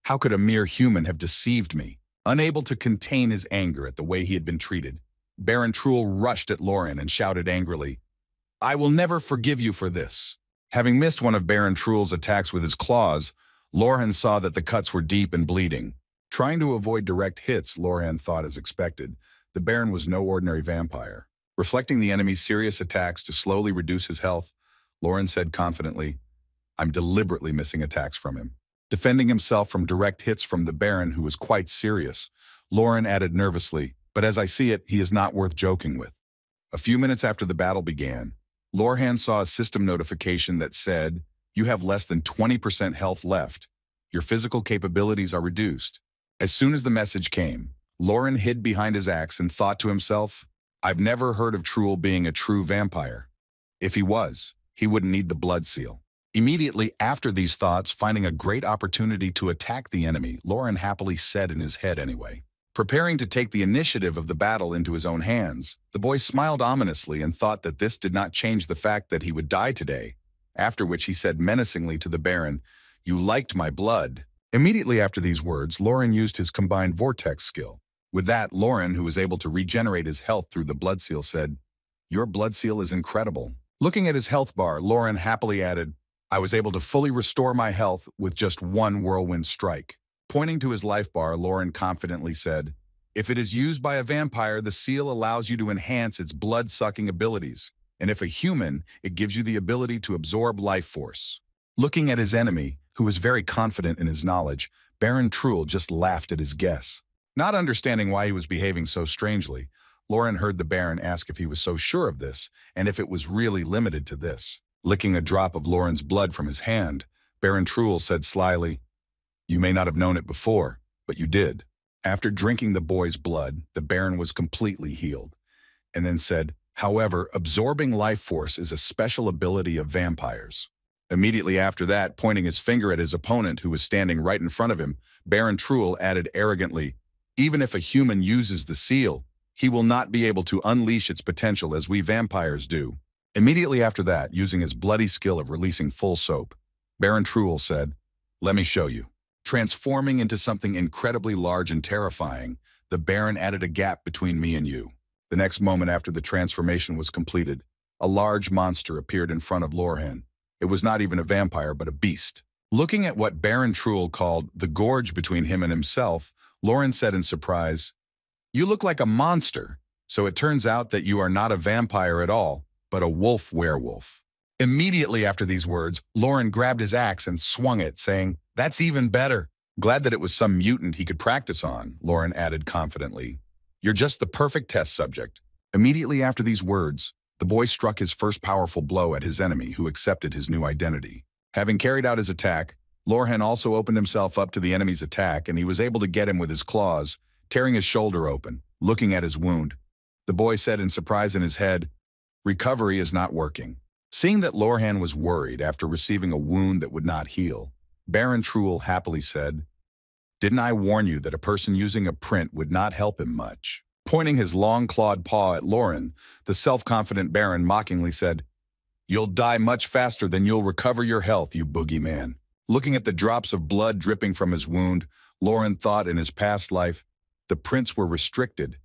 How could a mere human have deceived me? Unable to contain his anger at the way he had been treated, Baron Truel rushed at Lauren and shouted angrily, "I will never forgive you for this." Having missed one of Baron Truel's attacks with his claws, Lorhan saw that the cuts were deep and bleeding. Trying to avoid direct hits, Lorhan thought as expected, the Baron was no ordinary vampire. Reflecting the enemy's serious attacks to slowly reduce his health, Lorhan said confidently, "I'm deliberately missing attacks from him." Defending himself from direct hits from the Baron, who was quite serious, Lorhan added nervously, "But as I see it, he is not worth joking with." A few minutes after the battle began, Lorhan saw a system notification that said, "You have less than 20% health left. Your physical capabilities are reduced." As soon as the message came, Lorhan hid behind his axe and thought to himself, "I've never heard of Truel being a true vampire. If he was, he wouldn't need the blood seal." Immediately after these thoughts, finding a great opportunity to attack the enemy, Lorhan happily said in his head anyway. Preparing to take the initiative of the battle into his own hands, the boy smiled ominously and thought that this did not change the fact that he would die today, after which he said menacingly to the Baron, "You liked my blood." Immediately after these words, Lorhan used his combined vortex skill. With that, Lorhan, who was able to regenerate his health through the blood seal, said, "Your blood seal is incredible." Looking at his health bar, Lorhan happily added, "I was able to fully restore my health with just one whirlwind strike." Pointing to his life bar, Lorhan confidently said, "If it is used by a vampire, the seal allows you to enhance its blood-sucking abilities, and if a human, it gives you the ability to absorb life force." Looking at his enemy, who was very confident in his knowledge, Baron Truel just laughed at his guess. Not understanding why he was behaving so strangely, Lorhan heard the Baron ask if he was so sure of this, and if it was really limited to this. Licking a drop of Lorhan's blood from his hand, Baron Truel said slyly, "You may not have known it before, but you did." After drinking the boy's blood, the Baron was completely healed, and then said, "However, absorbing life force is a special ability of vampires." Immediately after that, pointing his finger at his opponent who was standing right in front of him, Baron Truel added arrogantly, "Even if a human uses the seal, he will not be able to unleash its potential as we vampires do." Immediately after that, using his bloody skill of releasing full soap, Baron Truel said, "Let me show you." Transforming into something incredibly large and terrifying, the Baron added a gap between me and you. The next moment after the transformation was completed, A large monster appeared in front of Lorhan. It was not even a vampire, but a beast. Looking at what Baron Truel called the gorge between him and himself, Lauren said in surprise, "You look like a monster, so it turns out that you are not a vampire at all, but a wolf werewolf." Immediately after these words, Lauren grabbed his axe and swung it, saying, "That's even better." Glad that it was some mutant he could practice on, Lauren added confidently. "You're just the perfect test subject." Immediately after these words, the boy struck his first powerful blow at his enemy, who accepted his new identity. Having carried out his attack, Lorhan also opened himself up to the enemy's attack, and he was able to get him with his claws, tearing his shoulder open. Looking at his wound, the boy said in surprise in his head, "Recovery is not working." Seeing that Lorhan was worried after receiving a wound that would not heal, Baron Truel happily said, "Didn't I warn you that a person using a print would not help him much?" Pointing his long clawed paw at Lauren, the self-confident Baron mockingly said, "You'll die much faster than you'll recover your health, you boogeyman." Looking at the drops of blood dripping from his wound, Lauren thought in his past life, the prints were restricted.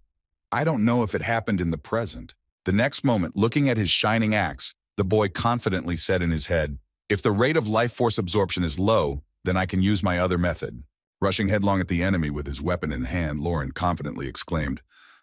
I don't know if it happened in the present. The next moment, looking at his shining axe, the boy confidently said in his head, "If the rate of life force absorption is low, then I can use my other method." Rushing headlong at the enemy with his weapon in hand, Lauren confidently exclaimed,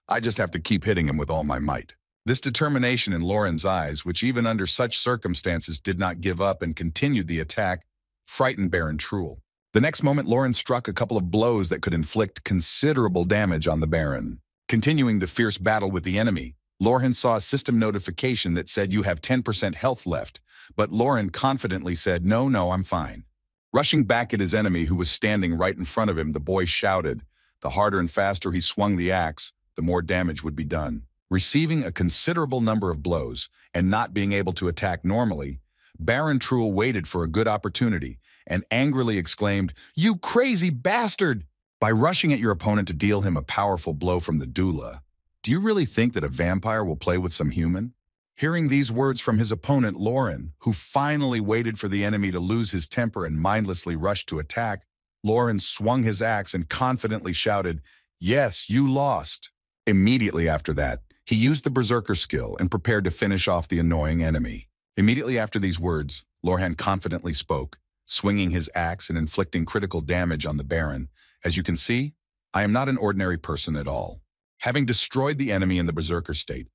"I just have to keep hitting him with all my might." This determination in Lauren's eyes, which even under such circumstances did not give up and continued the attack, frightened Baron Truel. The next moment, Lauren struck a couple of blows that could inflict considerable damage on the Baron. Continuing the fierce battle with the enemy, Lauren saw a system notification that said you have 10% health left, but Lauren confidently said, No, I'm fine." Rushing back at his enemy who was standing right in front of him, the boy shouted. The harder and faster he swung the axe, the more damage would be done. Receiving a considerable number of blows and not being able to attack normally, Baron Truel waited for a good opportunity and angrily exclaimed, "You crazy bastard!" By rushing at your opponent to deal him a powerful blow from the doula, do you really think that a vampire will play with some human? Hearing these words from his opponent, Lauren, who finally waited for the enemy to lose his temper and mindlessly rushed to attack, Lauren swung his axe and confidently shouted, "Yes, you lost." Immediately after that, he used the Berserker skill and prepared to finish off the annoying enemy. Immediately after these words, Lorhan confidently spoke, swinging his axe and inflicting critical damage on the Baron. "As you can see, I am not an ordinary person at all." Having destroyed the enemy in the Berserker state,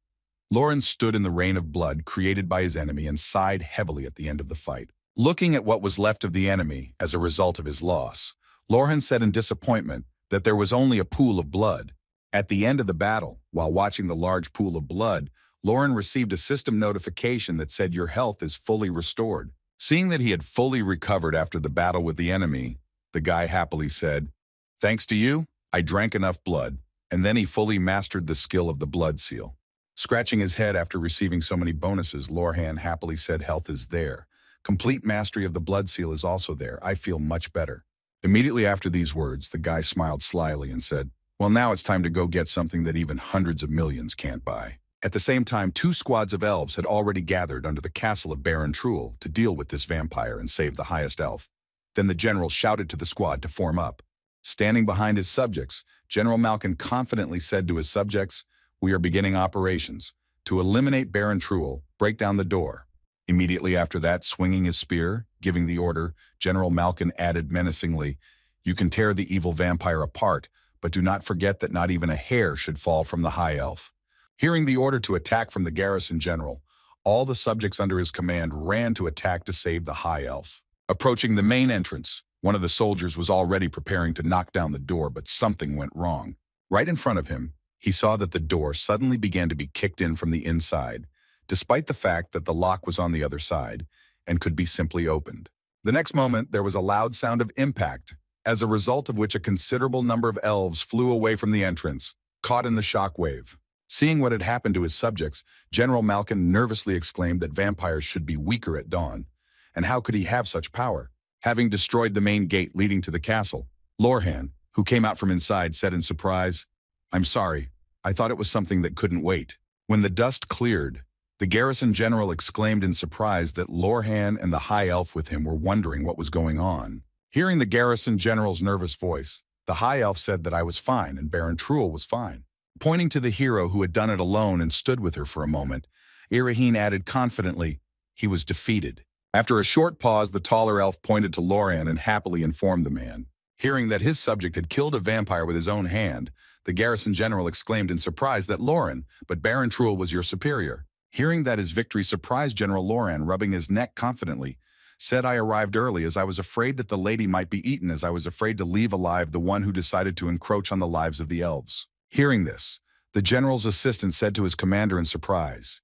Lauren stood in the rain of blood created by his enemy and sighed heavily at the end of the fight. Looking at what was left of the enemy as a result of his loss, Lauren said in disappointment that there was only a pool of blood. At the end of the battle, while watching the large pool of blood, Lauren received a system notification that said your health is fully restored. Seeing that he had fully recovered after the battle with the enemy, the guy happily said, "Thanks to you, I drank enough blood," and then he fully mastered the skill of the blood seal. Scratching his head after receiving so many bonuses, Lorhan happily said, "Health is there. Complete mastery of the blood seal is also there. I feel much better." Immediately after these words, the guy smiled slyly and said, "Well, now it's time to go get something that even hundreds of millions can't buy." At the same time, 2 squads of elves had already gathered under the castle of Baron Truel to deal with this vampire and save the highest elf. Then the general shouted to the squad to form up. Standing behind his subjects, General Malkin confidently said to his subjects, "We are beginning operations. To eliminate Baron Truel, break down the door." Immediately after that, swinging his spear, giving the order, General Malkin added menacingly, "You can tear the evil vampire apart, but do not forget that not even a hair should fall from the high elf." Hearing the order to attack from the garrison general, all the subjects under his command ran to attack to save the high elf. Approaching the main entrance, one of the soldiers was already preparing to knock down the door, but something went wrong. Right in front of him, he saw that the door suddenly began to be kicked in from the inside, despite the fact that the lock was on the other side and could be simply opened. The next moment, there was a loud sound of impact, as a result of which a considerable number of elves flew away from the entrance, caught in the shock wave. Seeing what had happened to his subjects, General Malkin nervously exclaimed that vampires should be weaker at dawn, and how could he have such power? Having destroyed the main gate leading to the castle, Lorhan, who came out from inside, said in surprise, "I'm sorry, I thought it was something that couldn't wait." When the dust cleared, the garrison general exclaimed in surprise that Lorhan and the high elf with him were wondering what was going on. Hearing the garrison general's nervous voice, the high elf said that I was fine and Baron Truel was fine. Pointing to the hero who had done it alone and stood with her for a moment, Iraheen added confidently, he was defeated. After a short pause, the taller elf pointed to Loran and happily informed the man. Hearing that his subject had killed a vampire with his own hand, the garrison general exclaimed in surprise that Loran, but Baron Truel was your superior. Hearing that his victory surprised General Loran, rubbing his neck confidently, said, I arrived early as I was afraid that the lady might be eaten, as I was afraid to leave alive the one who decided to encroach on the lives of the elves. Hearing this, the general's assistant said to his commander in surprise,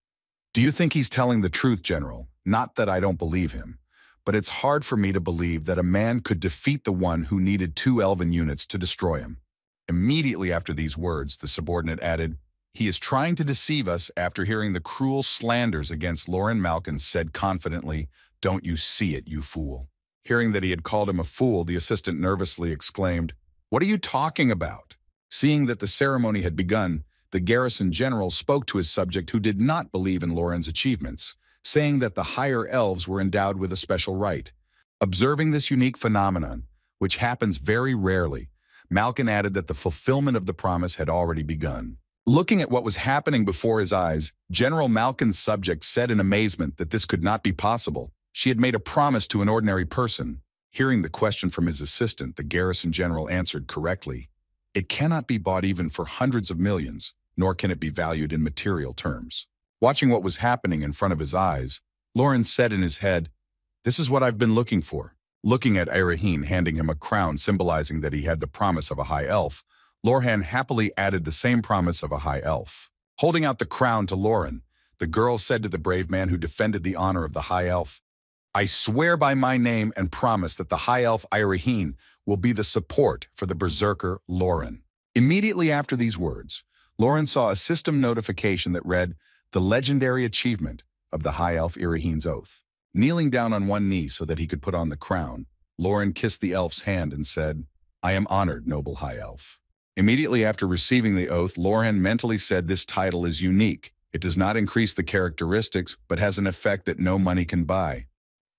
do you think he's telling the truth, General? Not that I don't believe him, but it's hard for me to believe that a man could defeat the one who needed 2 elven units to destroy him. Immediately after these words, the subordinate added, he is trying to deceive us. After hearing the cruel slanders against Loran, Malkin said confidently, don't you see it, you fool? Hearing that he had called him a fool, the assistant nervously exclaimed, what are you talking about? Seeing that the ceremony had begun, the garrison general spoke to his subject who did not believe in Loran's achievements, saying that the higher elves were endowed with a special right. Observing this unique phenomenon, which happens very rarely, Malkin added that the fulfillment of the promise had already begun. Looking at what was happening before his eyes, General Malkin's subject said in amazement that this could not be possible. She had made a promise to an ordinary person. Hearing the question from his assistant, the garrison general answered correctly, it cannot be bought even for hundreds of millions, nor can it be valued in material terms. Watching what was happening in front of his eyes, Loran said in his head, this is what I've been looking for. Looking at Iraheen handing him a crown symbolizing that he had the promise of a high elf, Loran happily added the same promise of a high elf. Holding out the crown to Loran, the girl said to the brave man who defended the honor of the high elf, I swear by my name and promise that the high elf Iraheen will be the support for the berserker Loran. Immediately after these words, Loran saw a system notification that read, the legendary achievement of the high elf Iraheen's oath. Kneeling down on one knee so that he could put on the crown, Loran kissed the elf's hand and said, I am honored, noble high elf. Immediately after receiving the oath, Loran mentally said this title is unique. It does not increase the characteristics, but has an effect that no money can buy.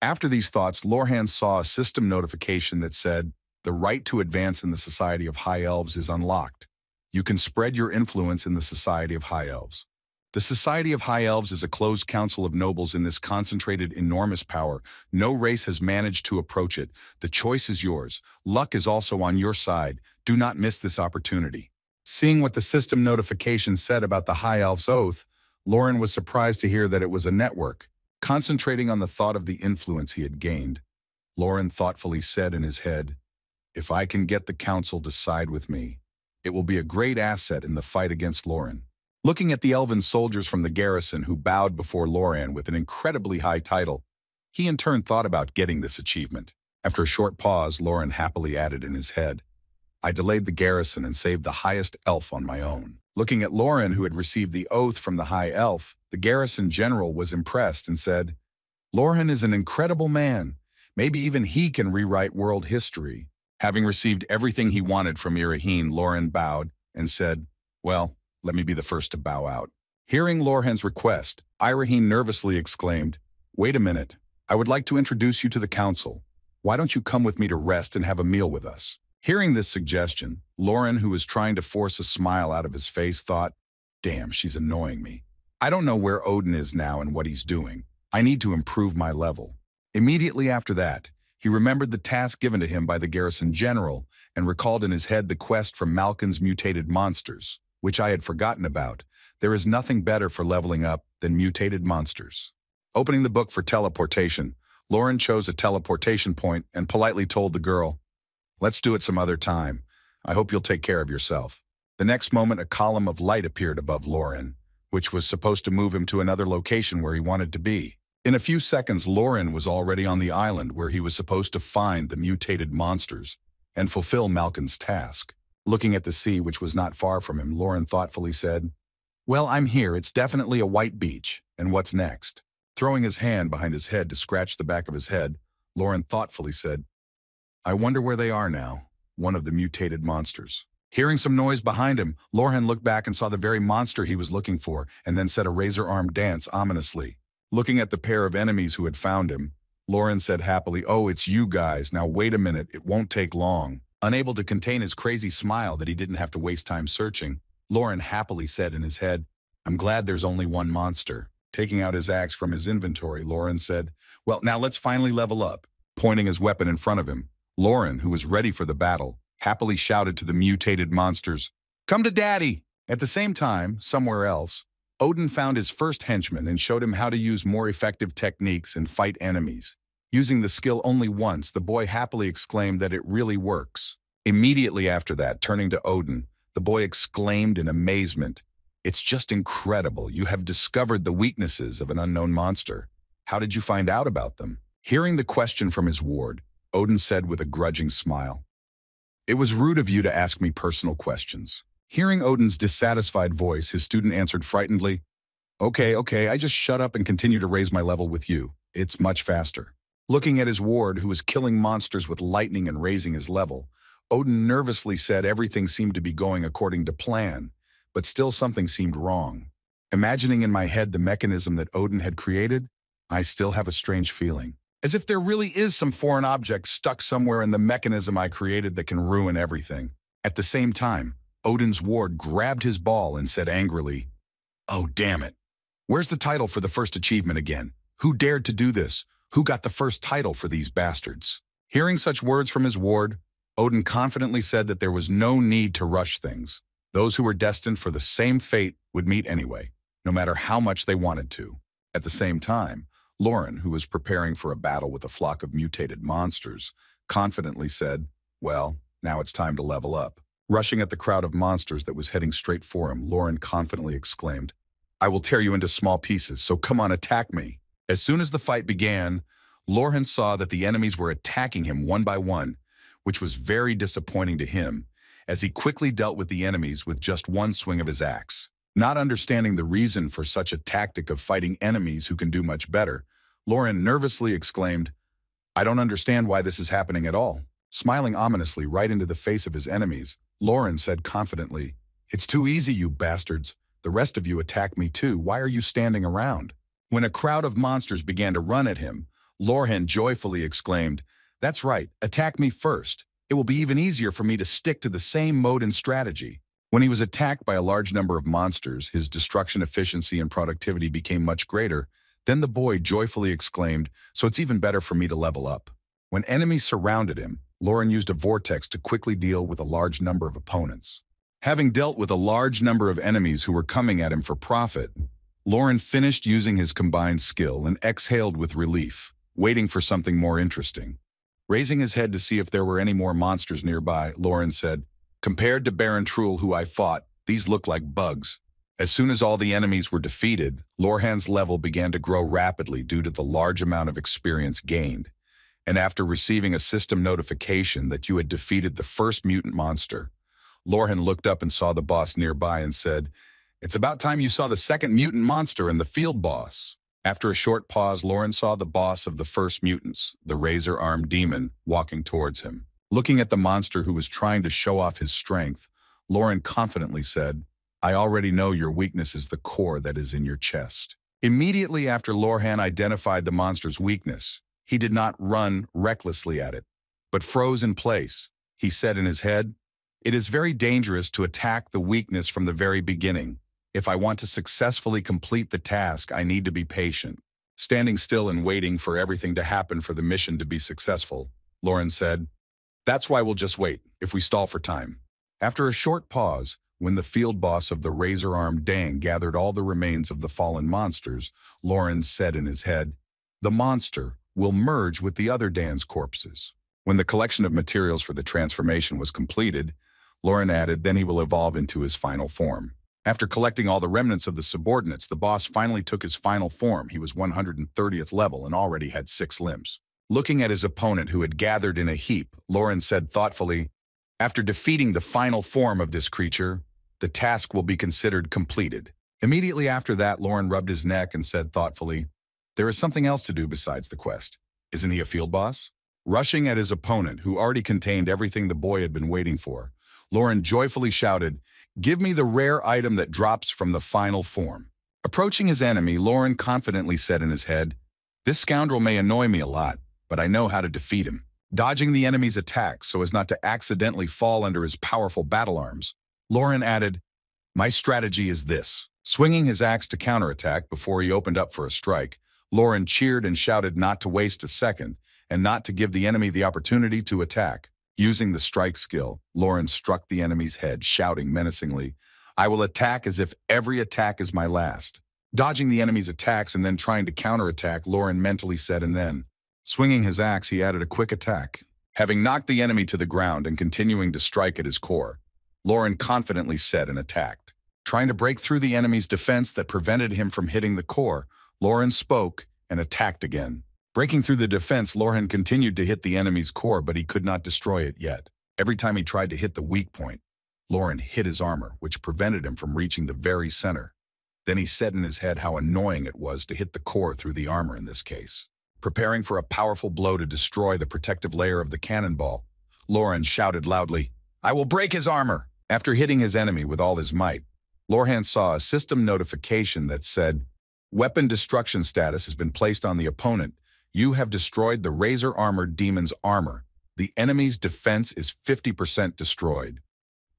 After these thoughts, Loran saw a system notification that said, the right to advance in the Society of High Elves is unlocked. You can spread your influence in the Society of High Elves. The Society of High Elves is a closed council of nobles in this concentrated enormous power. No race has managed to approach it. The choice is yours. Luck is also on your side. Do not miss this opportunity. Seeing what the system notification said about the High Elf's oath, Loran was surprised to hear that it was a network. Concentrating on the thought of the influence he had gained, Loran thoughtfully said in his head, if I can get the council to side with me, it will be a great asset in the fight against Loran. Looking at the elven soldiers from the garrison who bowed before Loran with an incredibly high title, he in turn thought about getting this achievement. After a short pause, Loran happily added in his head, I delayed the garrison and saved the highest elf on my own. Looking at Loran, who had received the oath from the high elf, the garrison general was impressed and said, Loran is an incredible man. Maybe even he can rewrite world history. Having received everything he wanted from Iraheen, Loran bowed and said, well, let me be the first to bow out. Hearing Loran's request, Iraheen nervously exclaimed, wait a minute. I would like to introduce you to the council. Why don't you come with me to rest and have a meal with us? Hearing this suggestion, Loran, who was trying to force a smile out of his face, thought, damn, she's annoying me. I don't know where Odin is now and what he's doing. I need to improve my level. Immediately after that, he remembered the task given to him by the garrison general and recalled in his head the quest from Malkin's mutated monsters, which I had forgotten about. There is nothing better for leveling up than mutated monsters. Opening the book for teleportation, Loran chose a teleportation point and politely told the girl, let's do it some other time. I hope you'll take care of yourself. The next moment, a column of light appeared above Loran, which was supposed to move him to another location where he wanted to be. In a few seconds, Loran was already on the island where he was supposed to find the mutated monsters and fulfill Malkin's task. Looking at the sea, which was not far from him, Loran thoughtfully said, well, I'm here. It's definitely a white beach. And what's next? Throwing his hand behind his head to scratch the back of his head, Loran thoughtfully said, I wonder where they are now, one of the mutated monsters. Hearing some noise behind him, Loran looked back and saw the very monster he was looking for, and then set a razor-armed dance ominously. Looking at the pair of enemies who had found him, Loran said happily, oh, it's you guys. Now wait a minute, it won't take long. Unable to contain his crazy smile that he didn't have to waste time searching, Loran happily said in his head, I'm glad there's only one monster. Taking out his axe from his inventory, Lauren said, "Well, now let's finally level up." Pointing his weapon in front of him, Lauren, who was ready for the battle, happily shouted to the mutated monsters, "Come to Daddy!" At the same time, somewhere else, Odin found his first henchman and showed him how to use more effective techniques and fight enemies. Using the skill only once, the boy happily exclaimed that it really works. Immediately after that, turning to Odin, the boy exclaimed in amazement, "It's just incredible. You have discovered the weaknesses of an unknown monster. How did you find out about them?" Hearing the question from his ward, Odin said with a grudging smile, "It was rude of you to ask me personal questions." Hearing Odin's dissatisfied voice, his student answered frightenedly, Okay, I just shut up and continue to raise my level with you. It's much faster." Looking at his ward, who was killing monsters with lightning and raising his level, Odin nervously said everything seemed to be going according to plan, but still something seemed wrong. Imagining in my head the mechanism that Odin had created, I still have a strange feeling. As if there really is some foreign object stuck somewhere in the mechanism I created that can ruin everything. At the same time, Odin's ward grabbed his ball and said angrily, "Oh, damn it. Where's the title for the first achievement again? Who dared to do this? Who got the first title for these bastards?" Hearing such words from his ward, Odin confidently said that there was no need to rush things. Those who were destined for the same fate would meet anyway, no matter how much they wanted to. At the same time, Lauren, who was preparing for a battle with a flock of mutated monsters, confidently said, "Well, now it's time to level up." Rushing at the crowd of monsters that was heading straight for him, Lauren confidently exclaimed, "I will tear you into small pieces, so come on, attack me." As soon as the fight began, Lauren saw that the enemies were attacking him one by one, which was very disappointing to him, as he quickly dealt with the enemies with just one swing of his axe. Not understanding the reason for such a tactic of fighting enemies who can do much better, Lauren nervously exclaimed, "I don't understand why this is happening at all." Smiling ominously right into the face of his enemies, Lauren said confidently, "It's too easy, you bastards. The rest of you attack me too. Why are you standing around?" When a crowd of monsters began to run at him, Lauren joyfully exclaimed, "That's right, attack me first. It will be even easier for me to stick to the same mode and strategy." When he was attacked by a large number of monsters, his destruction efficiency and productivity became much greater. Then the boy joyfully exclaimed, "So it's even better for me to level up." When enemies surrounded him, Lauren used a vortex to quickly deal with a large number of opponents. Having dealt with a large number of enemies who were coming at him for profit, Lauren finished using his combined skill and exhaled with relief, waiting for something more interesting. Raising his head to see if there were any more monsters nearby, Lauren said, "Compared to Baron Truel, who I fought, these look like bugs." As soon as all the enemies were defeated, Lorhan's level began to grow rapidly due to the large amount of experience gained. And after receiving a system notification that you had defeated the first mutant monster, Lorhan looked up and saw the boss nearby and said, "It's about time you saw the second mutant monster and the field boss." After a short pause, Lauren saw the boss of the first mutants, the razor-armed demon, walking towards him. Looking at the monster who was trying to show off his strength, Lauren confidently said, "I already know your weakness is the core that is in your chest." Immediately after Lorhan identified the monster's weakness, he did not run recklessly at it, but froze in place. He said in his head, "It is very dangerous to attack the weakness from the very beginning. If I want to successfully complete the task, I need to be patient." Standing still and waiting for everything to happen for the mission to be successful, Lauren said, "That's why we'll just wait, if we stall for time." After a short pause, when the field boss of the razor-armed Dang gathered all the remains of the fallen monsters, Lauren said in his head, "The monster will merge with the other Dan's corpses." When the collection of materials for the transformation was completed, Lauren added, "Then he will evolve into his final form." After collecting all the remnants of the subordinates, the boss finally took his final form. He was 130th level and already had 6 limbs. Looking at his opponent who had gathered in a heap, Lauren said thoughtfully, "After defeating the final form of this creature, the task will be considered completed." Immediately after that, Lauren rubbed his neck and said thoughtfully, "There is something else to do besides the quest. Isn't he a field boss?" Rushing at his opponent, who already contained everything the boy had been waiting for, Lauren joyfully shouted, "Give me the rare item that drops from the final form." Approaching his enemy, Lauren confidently said in his head, "This scoundrel may annoy me a lot, but I know how to defeat him." Dodging the enemy's attacks so as not to accidentally fall under his powerful battle arms, Lauren added, "My strategy is this. Swinging his axe to counterattack before he opened up for a strike, Lauren cheered and shouted not to waste a second and not to give the enemy the opportunity to attack. Using the strike skill, Lauren struck the enemy's head, shouting menacingly, "I will attack as if every attack is my last." Dodging the enemy's attacks and then trying to counterattack, Lauren mentally said, and then, swinging his axe, he added a quick attack. Having knocked the enemy to the ground and continuing to strike at his core, Lauren confidently said and attacked. Trying to break through the enemy's defense that prevented him from hitting the core, Lauren spoke and attacked again. Breaking through the defense, Lauren continued to hit the enemy's core, but he could not destroy it yet. Every time he tried to hit the weak point, Lauren hit his armor, which prevented him from reaching the very center. Then he said in his head how annoying it was to hit the core through the armor in this case. Preparing for a powerful blow to destroy the protective layer of the cannonball, Lauren shouted loudly, "I will break his armor!" After hitting his enemy with all his might, Lauren saw a system notification that said, "Weapon destruction status has been placed on the opponent. You have destroyed the razor-armored demon's armor. The enemy's defense is 50% destroyed."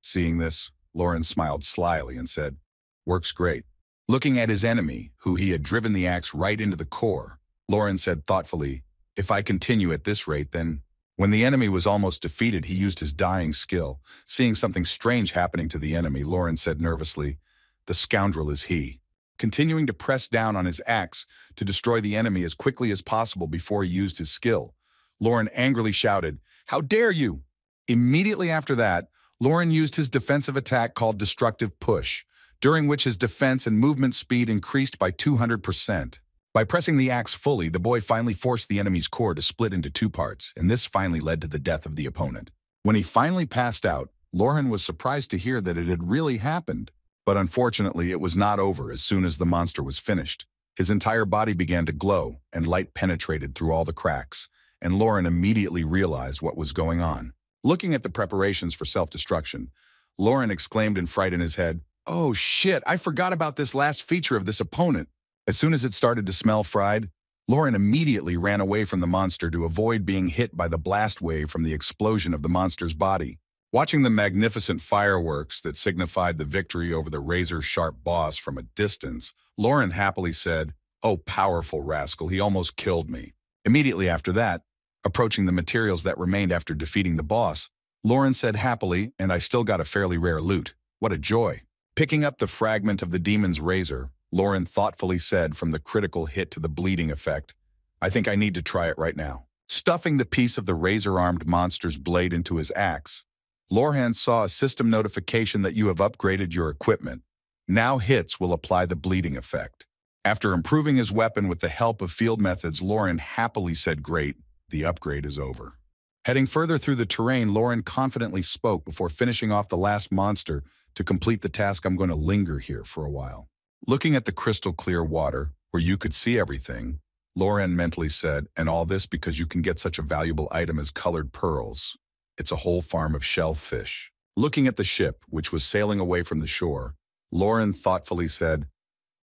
Seeing this, Lauren smiled slyly and said, "Works great." Looking at his enemy, who he had driven the axe right into the core, Lauren said thoughtfully, "If I continue at this rate, then..." When the enemy was almost defeated, he used his dying skill. Seeing something strange happening to the enemy, Lauren said nervously, "The scoundrel is he." Continuing to press down on his axe to destroy the enemy as quickly as possible before he used his skill, Lauren angrily shouted, "How dare you!" Immediately after that, Lauren used his defensive attack called Destructive Push, during which his defense and movement speed increased by 200%. By pressing the axe fully, the boy finally forced the enemy's core to split into two parts, and this finally led to the death of the opponent. When he finally passed out, Lauren was surprised to hear that it had really happened. But unfortunately, it was not over as soon as the monster was finished. His entire body began to glow, and light penetrated through all the cracks, and Lauren immediately realized what was going on. Looking at the preparations for self-destruction, Lauren exclaimed in fright in his head, "Oh shit, I forgot about this last feature of this opponent." As soon as it started to smell fried, Lauren immediately ran away from the monster to avoid being hit by the blast wave from the explosion of the monster's body. Watching the magnificent fireworks that signified the victory over the razor-sharp boss from a distance, Lauren happily said, "Oh, powerful rascal, he almost killed me." Immediately after that, approaching the materials that remained after defeating the boss, Lauren said happily, "And I still got a fairly rare loot. What a joy." Picking up the fragment of the demon's razor, Lauren thoughtfully said from the critical hit to the bleeding effect, "I think I need to try it right now." Stuffing the piece of the razor-armed monster's blade into his axe, Lauren saw a system notification that you have upgraded your equipment. Now hits will apply the bleeding effect. After improving his weapon with the help of field methods, Lauren happily said, "Great, the upgrade is over." Heading further through the terrain, Lauren confidently spoke before finishing off the last monster. "To complete the task, I'm going to linger here for a while." Looking at the crystal clear water, where you could see everything, Lauren mentally said, "And all this because you can get such a valuable item as colored pearls. It's a whole farm of shellfish." Looking at the ship, which was sailing away from the shore, Lauren thoughtfully said,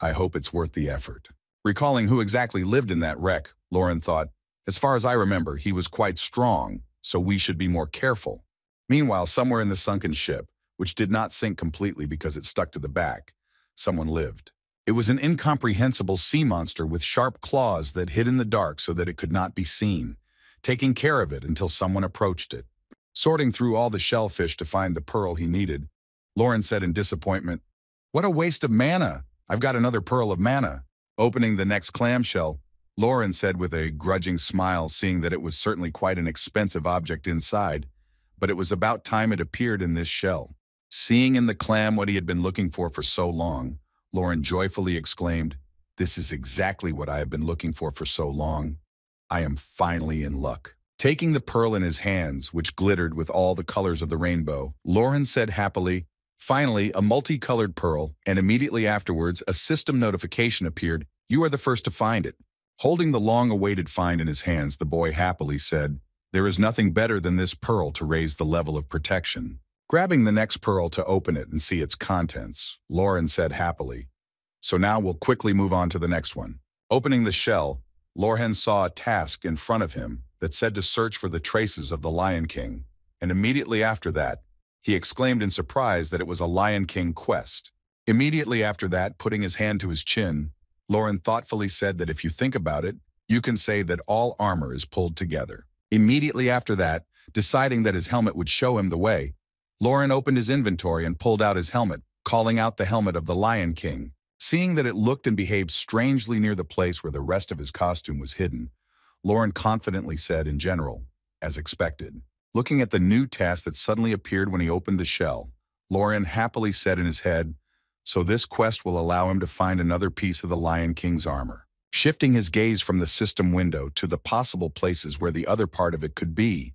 "I hope it's worth the effort." Recalling who exactly lived in that wreck, Lauren thought, "As far as I remember, he was quite strong, so we should be more careful." Meanwhile, somewhere in the sunken ship, which did not sink completely because it stuck to the back, someone lived. It was an incomprehensible sea monster with sharp claws that hid in the dark so that it could not be seen, taking care of it until someone approached it. Sorting through all the shellfish to find the pearl he needed, Lauren said in disappointment, "What a waste of mana! I've got another pearl of mana." Opening the next clamshell, Lauren said with a grudging smile, seeing that it was certainly quite an expensive object inside, but it was about time it appeared in this shell. Seeing in the clam what he had been looking for so long, Lauren joyfully exclaimed, "This is exactly what I have been looking for so long. I am finally in luck." Taking the pearl in his hands, which glittered with all the colors of the rainbow, Lauren said happily, "Finally, a multicolored pearl," and immediately afterwards, a system notification appeared, "You are the first to find it." Holding the long-awaited find in his hands, the boy happily said, "There is nothing better than this pearl to raise the level of protection." Grabbing the next pearl to open it and see its contents, Lauren said happily, "So now we'll quickly move on to the next one." Opening the shell, Lauren saw a task in front of him that said to search for the traces of the Lion King, and immediately after that, he exclaimed in surprise that it was a Lion King quest. Immediately after that, putting his hand to his chin, Lauren thoughtfully said that if you think about it, you can say that all armor is pulled together. Immediately after that, deciding that his helmet would show him the way, Lauren opened his inventory and pulled out his helmet, calling out the helmet of the Lion King. Seeing that it looked and behaved strangely near the place where the rest of his costume was hidden, Lauren confidently said in general, as expected. Looking at the new task that suddenly appeared when he opened the shell, Lauren happily said in his head, so this quest will allow him to find another piece of the Lion King's armor. Shifting his gaze from the system window to the possible places where the other part of it could be,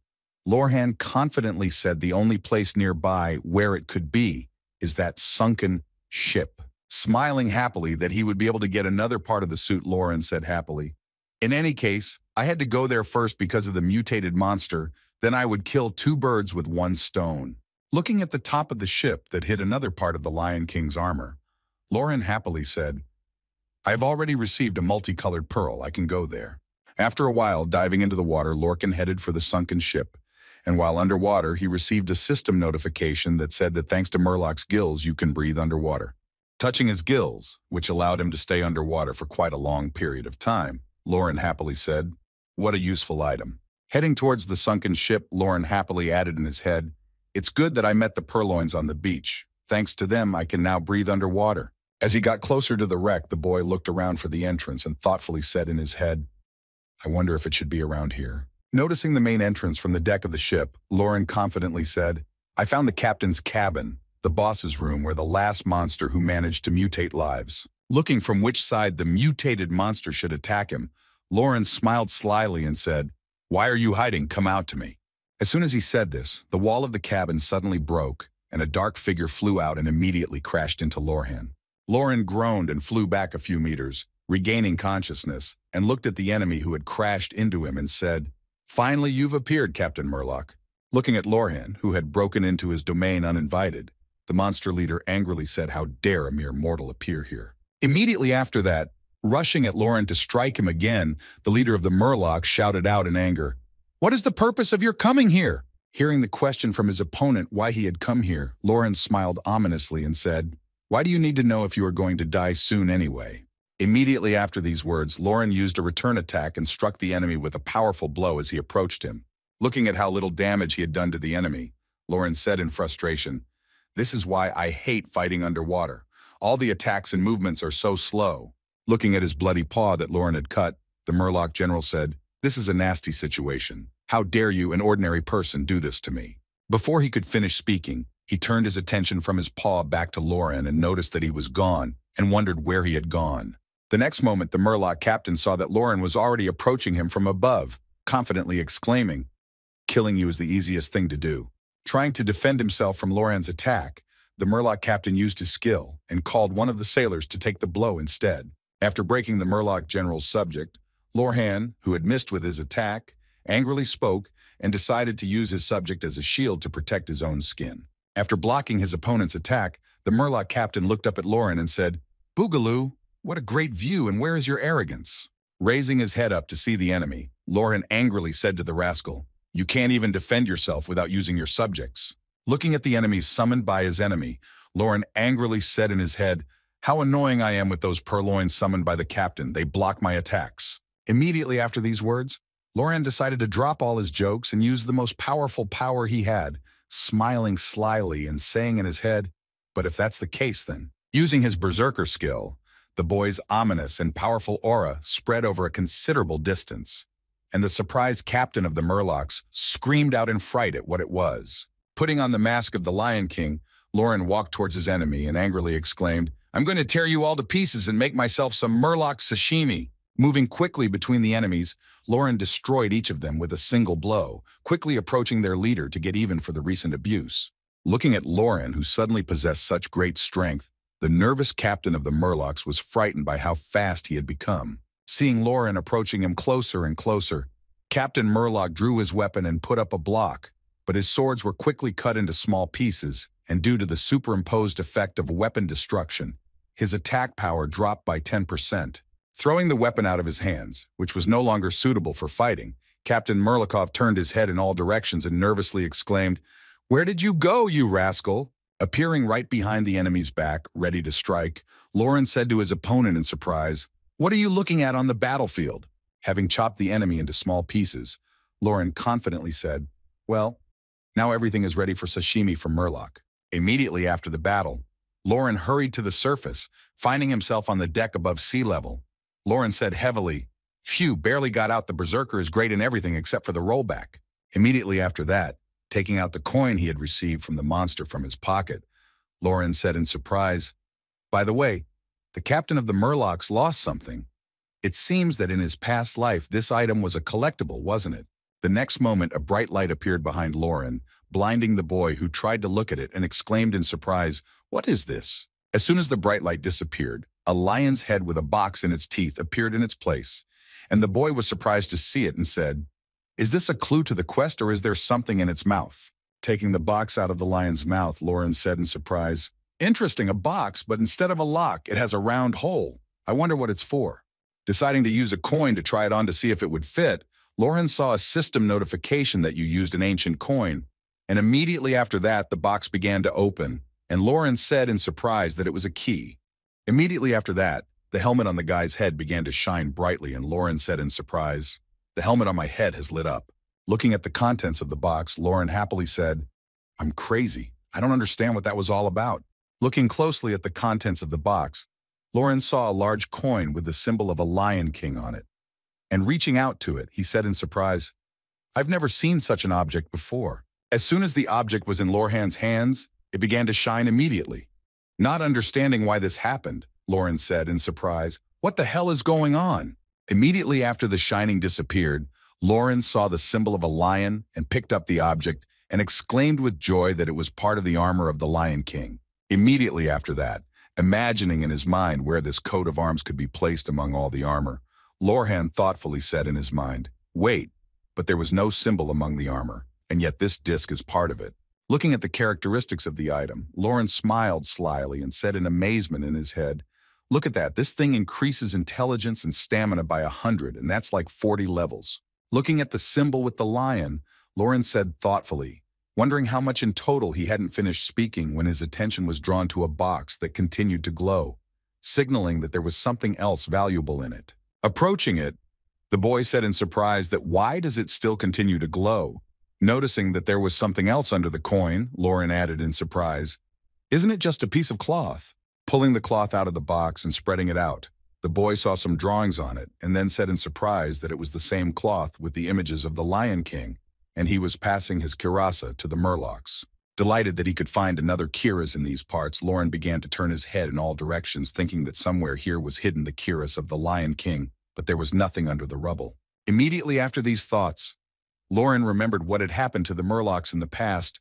Lorhan confidently said the only place nearby where it could be is that sunken ship. Smiling happily that he would be able to get another part of the suit, Lauren said happily, in any case, I had to go there first because of the mutated monster, then I would kill two birds with one stone. Looking at the top of the ship that hid another part of the Lion King's armor, Lauren happily said, I've already received a multicolored pearl, I can go there. After a while, diving into the water, Lorcan headed for the sunken ship, and while underwater, he received a system notification that said that thanks to Murloc's gills, you can breathe underwater. Touching his gills, which allowed him to stay underwater for quite a long period of time, Lauren happily said, what a useful item. Heading towards the sunken ship, Lauren happily added in his head, it's good that I met the purloins on the beach. Thanks to them, I can now breathe underwater. As he got closer to the wreck, the boy looked around for the entrance and thoughtfully said in his head, I wonder if it should be around here. Noticing the main entrance from the deck of the ship, Lauren confidently said, I found the captain's cabin, the boss's room where the last monster who managed to mutate lives. Looking from which side the mutated monster should attack him, Lauren smiled slyly and said, why are you hiding? Come out to me. As soon as he said this, the wall of the cabin suddenly broke, and a dark figure flew out and immediately crashed into Lorhan. Lauren groaned and flew back a few meters, regaining consciousness, and looked at the enemy who had crashed into him and said, finally you've appeared, Captain Murloc. Looking at Lorhan, who had broken into his domain uninvited, the monster leader angrily said, how dare a mere mortal appear here. Immediately after that, rushing at Lauren to strike him again, the leader of the Murlocs shouted out in anger, what is the purpose of your coming here? Hearing the question from his opponent why he had come here, Lauren smiled ominously and said, why do you need to know if you are going to die soon anyway? Immediately after these words, Lauren used a return attack and struck the enemy with a powerful blow as he approached him. Looking at how little damage he had done to the enemy, Lauren said in frustration, this is why I hate fighting underwater. All the attacks and movements are so slow. Looking at his bloody paw that Lauren had cut, the Murloc general said, this is a nasty situation. How dare you, an ordinary person, do this to me? Before he could finish speaking, he turned his attention from his paw back to Lauren and noticed that he was gone and wondered where he had gone. The next moment, the Murloc captain saw that Lauren was already approaching him from above, confidently exclaiming, killing you is the easiest thing to do. Trying to defend himself from Lauren's attack, the Murloc captain used his skill and called one of the sailors to take the blow instead. After breaking the Murloc general's subject, Lorhan, who had missed with his attack, angrily spoke and decided to use his subject as a shield to protect his own skin. After blocking his opponent's attack, the Murloc captain looked up at Lauren and said, Boogaloo, what a great view, and where is your arrogance? Raising his head up to see the enemy, Lauren angrily said to the rascal, you can't even defend yourself without using your subjects. Looking at the enemies summoned by his enemy, Lauren angrily said in his head, how annoying I am with those purloins summoned by the captain, they block my attacks. Immediately after these words, Lauren decided to drop all his jokes and use the most powerful power he had, smiling slyly and saying in his head, but if that's the case then. Using his berserker skill, the boy's ominous and powerful aura spread over a considerable distance, and the surprised captain of the Murlocs screamed out in fright at what it was. Putting on the mask of the Lion King, Lauren walked towards his enemy and angrily exclaimed, I'm going to tear you all to pieces and make myself some Murloc sashimi. Moving quickly between the enemies, Lauren destroyed each of them with a single blow, quickly approaching their leader to get even for the recent abuse. Looking at Lauren, who suddenly possessed such great strength, the nervous captain of the Murlocs was frightened by how fast he had become. Seeing Lauren approaching him closer and closer, Captain Murloc drew his weapon and put up a block, but his swords were quickly cut into small pieces, and due to the superimposed effect of weapon destruction, his attack power dropped by 10%. Throwing the weapon out of his hands, which was no longer suitable for fighting, Captain Murloc turned his head in all directions and nervously exclaimed, where did you go, you rascal? Appearing right behind the enemy's back, ready to strike, Lauren said to his opponent in surprise, "What are you looking at on the battlefield?" Having chopped the enemy into small pieces, Lauren confidently said, "Well, now everything is ready for sashimi from Murloc." Immediately after the battle, Lauren hurried to the surface, finding himself on the deck above sea level. Lauren said heavily, "Phew, barely got out. The Berserker is great in everything except for the rollback." Immediately after that, taking out the coin he had received from the monster from his pocket, Lauren said in surprise, "By the way, the captain of the Murlocs lost something. It seems that in his past life this item was a collectible, wasn't it?" The next moment a bright light appeared behind Lauren, blinding the boy who tried to look at it and exclaimed in surprise, "What is this?" As soon as the bright light disappeared, a lion's head with a box in its teeth appeared in its place, and the boy was surprised to see it and said, "Is this a clue to the quest or is there something in its mouth?" Taking the box out of the lion's mouth, Lauren said in surprise, "Interesting, a box, but instead of a lock, it has a round hole. I wonder what it's for." Deciding to use a coin to try it on to see if it would fit, Lauren saw a system notification that you used an ancient coin, and immediately after that, the box began to open, and Lauren said in surprise that it was a key. Immediately after that, the helmet on the guy's head began to shine brightly, and Lauren said in surprise, "The helmet on my head has lit up." Looking at the contents of the box, Lauren happily said, "I'm crazy. I don't understand what that was all about." Looking closely at the contents of the box, Lauren saw a large coin with the symbol of a Lion King on it. And reaching out to it, he said in surprise, "I've never seen such an object before." As soon as the object was in Lorhan's hands, it began to shine immediately. Not understanding why this happened, Lauren said in surprise, "What the hell is going on?" Immediately after the shining disappeared, Lauren saw the symbol of a lion and picked up the object and exclaimed with joy that it was part of the armor of the Lion King. Immediately after that, imagining in his mind where this coat of arms could be placed among all the armor, Lorhan thoughtfully said in his mind, "Wait, but there was no symbol among the armor, and yet this disc is part of it." Looking at the characteristics of the item, Lauren smiled slyly and said in amazement in his head, "Look at that, this thing increases intelligence and stamina by 100, and that's like 40 levels." Looking at the symbol with the lion, Lauren said thoughtfully, wondering how much in total he hadn't finished speaking when his attention was drawn to a box that continued to glow, signaling that there was something else valuable in it. Approaching it, the boy said in surprise that why does it still continue to glow? Noticing that there was something else under the coin, Lauren added in surprise, "Isn't it just a piece of cloth?" Pulling the cloth out of the box and spreading it out, the boy saw some drawings on it and then said in surprise that it was the same cloth with the images of the Lion King, and he was passing his kirasa to the Murlocs. Delighted that he could find another Kiras in these parts, Lauren began to turn his head in all directions, thinking that somewhere here was hidden the Kiras of the Lion King, but there was nothing under the rubble. Immediately after these thoughts, Lauren remembered what had happened to the Murlocs in the past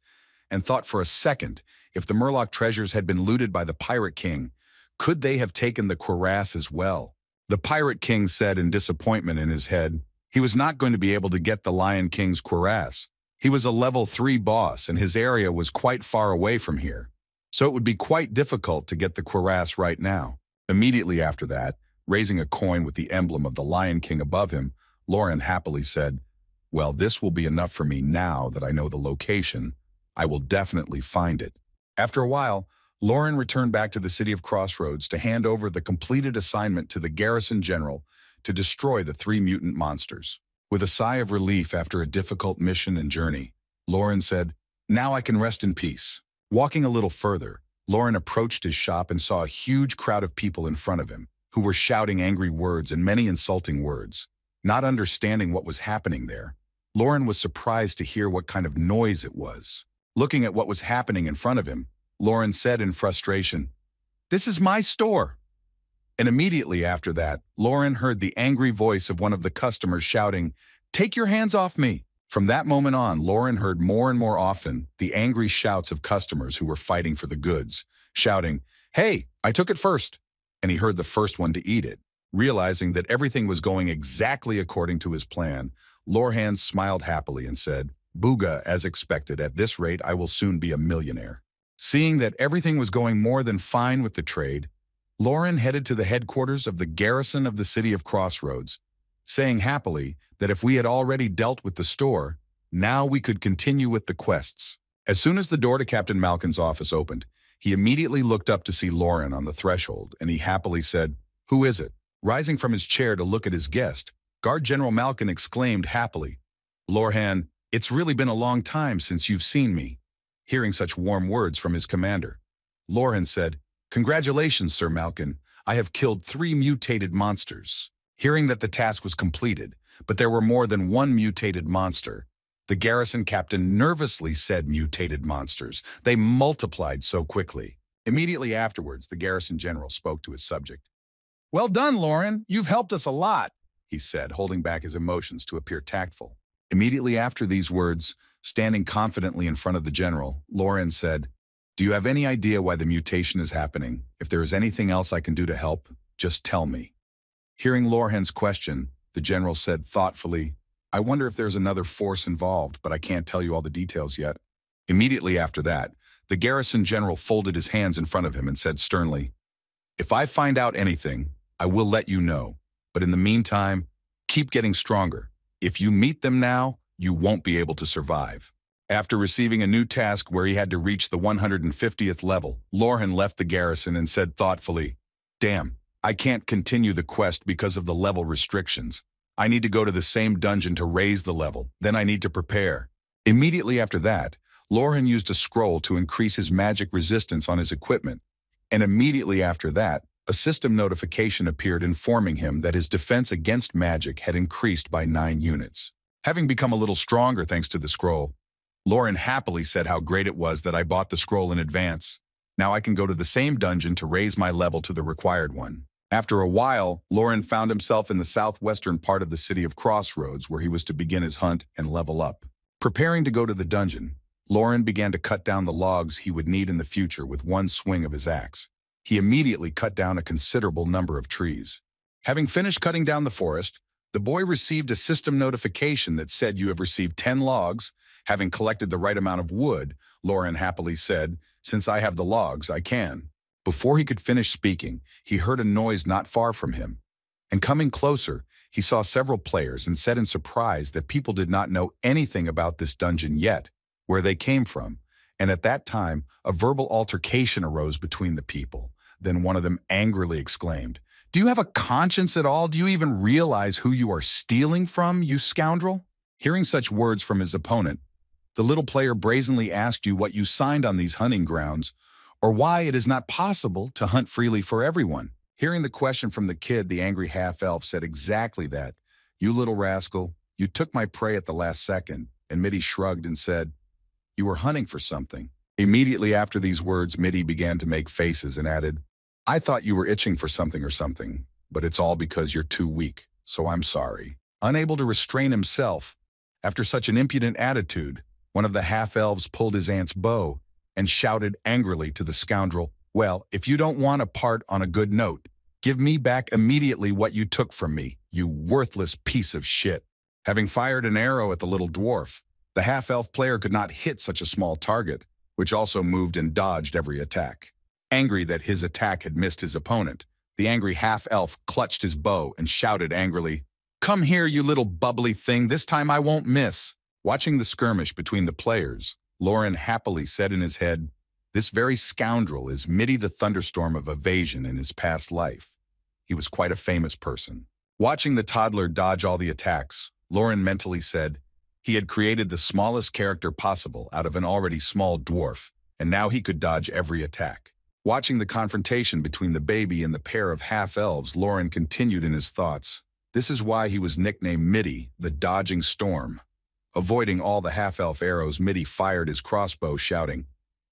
and thought for a second, if the Murloc treasures had been looted by the Pirate King, could they have taken the cuirass as well? The Pirate King said in disappointment in his head, he was not going to be able to get the Lion King's cuirass. He was a level 3 boss and his area was quite far away from here, so it would be quite difficult to get the cuirass right now. Immediately after that, raising a coin with the emblem of the Lion King above him, Lauren happily said, "Well, this will be enough for me now that I know the location. I will definitely find it." After a while, Lauren returned back to the city of Crossroads to hand over the completed assignment to the garrison general to destroy the 3 mutant monsters. With a sigh of relief after a difficult mission and journey, Lauren said, "Now I can rest in peace." Walking a little further, Lauren approached his shop and saw a huge crowd of people in front of him, who were shouting angry words and many insulting words. Not understanding what was happening there, Lauren was surprised to hear what kind of noise it was. Looking at what was happening in front of him, Lauren said in frustration, "This is my store." And immediately after that, Lauren heard the angry voice of one of the customers shouting, "Take your hands off me." From that moment on, Lauren heard more and more often the angry shouts of customers who were fighting for the goods, shouting, "Hey, I took it first." And he heard the first one to eat it. Realizing that everything was going exactly according to his plan, Lorhan smiled happily and said, "Booga, as expected, at this rate I will soon be a millionaire." Seeing that everything was going more than fine with the trade, Lauren headed to the headquarters of the garrison of the city of Crossroads, saying happily that if we had already dealt with the store, now we could continue with the quests. As soon as the door to Captain Malkin's office opened, He immediately looked up to see Lauren on the threshold, and he happily said, "Who is it?" Rising from his chair to look at his guest, Guard General Malkin exclaimed happily, "Lorhan, it's really been a long time since you've seen me." Hearing such warm words from his commander, Lorhan said, "Congratulations, Sir Malkin. I have killed 3 mutated monsters." Hearing that the task was completed, but there were more than one mutated monster, the garrison captain nervously said mutated monsters. They multiplied so quickly. Immediately afterwards, the garrison general spoke to his subject. "Well done, Lauren. You've helped us a lot," he said, holding back his emotions to appear tactful. Immediately after these words, standing confidently in front of the general, Lauren said, "Do you have any idea why the mutation is happening? If there is anything else I can do to help, just tell me." Hearing Lorhan's question, the general said thoughtfully, "I wonder if there's another force involved, but I can't tell you all the details yet." Immediately after that, the garrison general folded his hands in front of him and said sternly, "If I find out anything, I will let you know. But in the meantime, keep getting stronger. If you meet them now, you won't be able to survive." After receiving a new task where he had to reach the 150th level, Lorhan left the garrison and said thoughtfully, "Damn, I can't continue the quest because of the level restrictions. I need to go to the same dungeon to raise the level, then I need to prepare." Immediately after that, Lorhan used a scroll to increase his magic resistance on his equipment, and immediately after that, a system notification appeared informing him that his defense against magic had increased by 9 units. Having become a little stronger thanks to the scroll, Lauren happily said how great it was that I bought the scroll in advance. Now I can go to the same dungeon to raise my level to the required one. After a while, Lauren found himself in the southwestern part of the city of Crossroads where he was to begin his hunt and level up. Preparing to go to the dungeon, Lauren began to cut down the logs he would need in the future with one swing of his axe. He immediately cut down a considerable number of trees. Having finished cutting down the forest, the boy received a system notification that said you have received 10 logs. Having collected the right amount of wood, Lauren happily said, "Since I have the logs, I can." Before he could finish speaking, he heard a noise not far from him. And coming closer, he saw several players and said in surprise that people did not know anything about this dungeon yet, where they came from. And at that time, a verbal altercation arose between the people. Then one of them angrily exclaimed, "Do you have a conscience at all? Do you even realize who you are stealing from, you scoundrel?" Hearing such words from his opponent, the little player brazenly asked you what you signed on these hunting grounds, or why it is not possible to hunt freely for everyone. Hearing the question from the kid, the angry half-elf said exactly that. "You little rascal, you took my prey at the last second," and Mitty shrugged and said, "You were hunting for something." Immediately after these words, Mitty began to make faces and added, "I thought you were itching for something or something, but it's all because you're too weak, so I'm sorry." Unable to restrain himself, after such an impudent attitude, one of the half-elves pulled his aunt's bow and shouted angrily to the scoundrel, "Well, if you don't want to part on a good note, give me back immediately what you took from me, you worthless piece of shit." Having fired an arrow at the little dwarf, the half-elf player could not hit such a small target, which also moved and dodged every attack. Angry that his attack had missed his opponent, the angry half-elf clutched his bow and shouted angrily, "Come here, you little bubbly thing, this time I won't miss." Watching the skirmish between the players, Lauren happily said in his head, "This very scoundrel is Mitty the Thunderstorm of evasion in his past life. He was quite a famous person." Watching the toddler dodge all the attacks, Lauren mentally said, he had created the smallest character possible out of an already small dwarf, and now he could dodge every attack. Watching the confrontation between the baby and the pair of half-elves, Lauren continued in his thoughts. This is why he was nicknamed Mitty, the Dodging Storm. Avoiding all the half-elf arrows, Mitty fired his crossbow, shouting,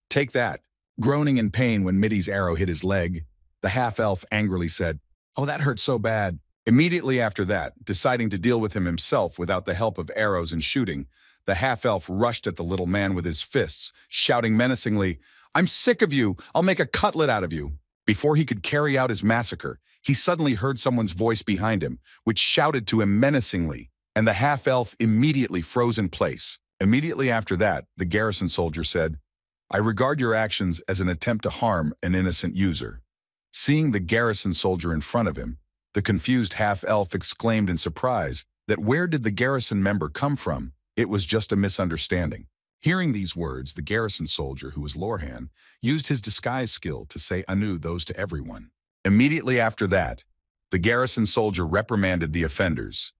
"Take that." Groaning in pain when Mitty's arrow hit his leg, the half-elf angrily said, "Oh, that hurt so bad." Immediately after that, deciding to deal with him himself without the help of arrows and shooting, the half-elf rushed at the little man with his fists, shouting menacingly, "I'm sick of you! I'll make a cutlet out of you!" Before he could carry out his massacre, he suddenly heard someone's voice behind him, which shouted to him menacingly, and the half-elf immediately froze in place. Immediately after that, the garrison soldier said, "I regard your actions as an attempt to harm an innocent user." Seeing the garrison soldier in front of him, the confused half-elf exclaimed in surprise that where did the garrison member come from? It was just a misunderstanding. Hearing these words, the garrison soldier, who was Lorhan, used his disguise skill to say anew those to everyone. Immediately after that, the garrison soldier reprimanded the offenders,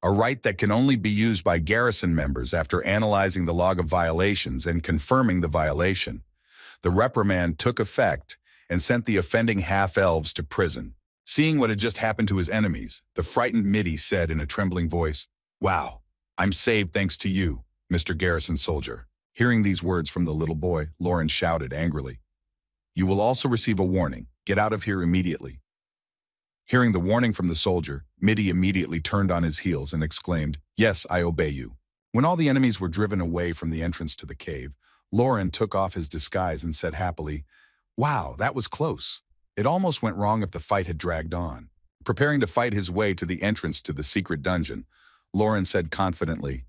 a right that can only be used by garrison members after analyzing the log of violations and confirming the violation. The reprimand took effect and sent the offending half-elves to prison. Seeing what had just happened to his enemies, the frightened middy said in a trembling voice, "Wow, I'm saved thanks to you, Mr. Garrison Soldier." Hearing these words from the little boy, Lauren shouted angrily, "You will also receive a warning. Get out of here immediately." Hearing the warning from the soldier, Middy immediately turned on his heels and exclaimed, "Yes, I obey you." When all the enemies were driven away from the entrance to the cave, Lauren took off his disguise and said happily, "Wow, that was close. It almost went wrong if the fight had dragged on." Preparing to fight his way to the entrance to the secret dungeon, Lauren said confidently,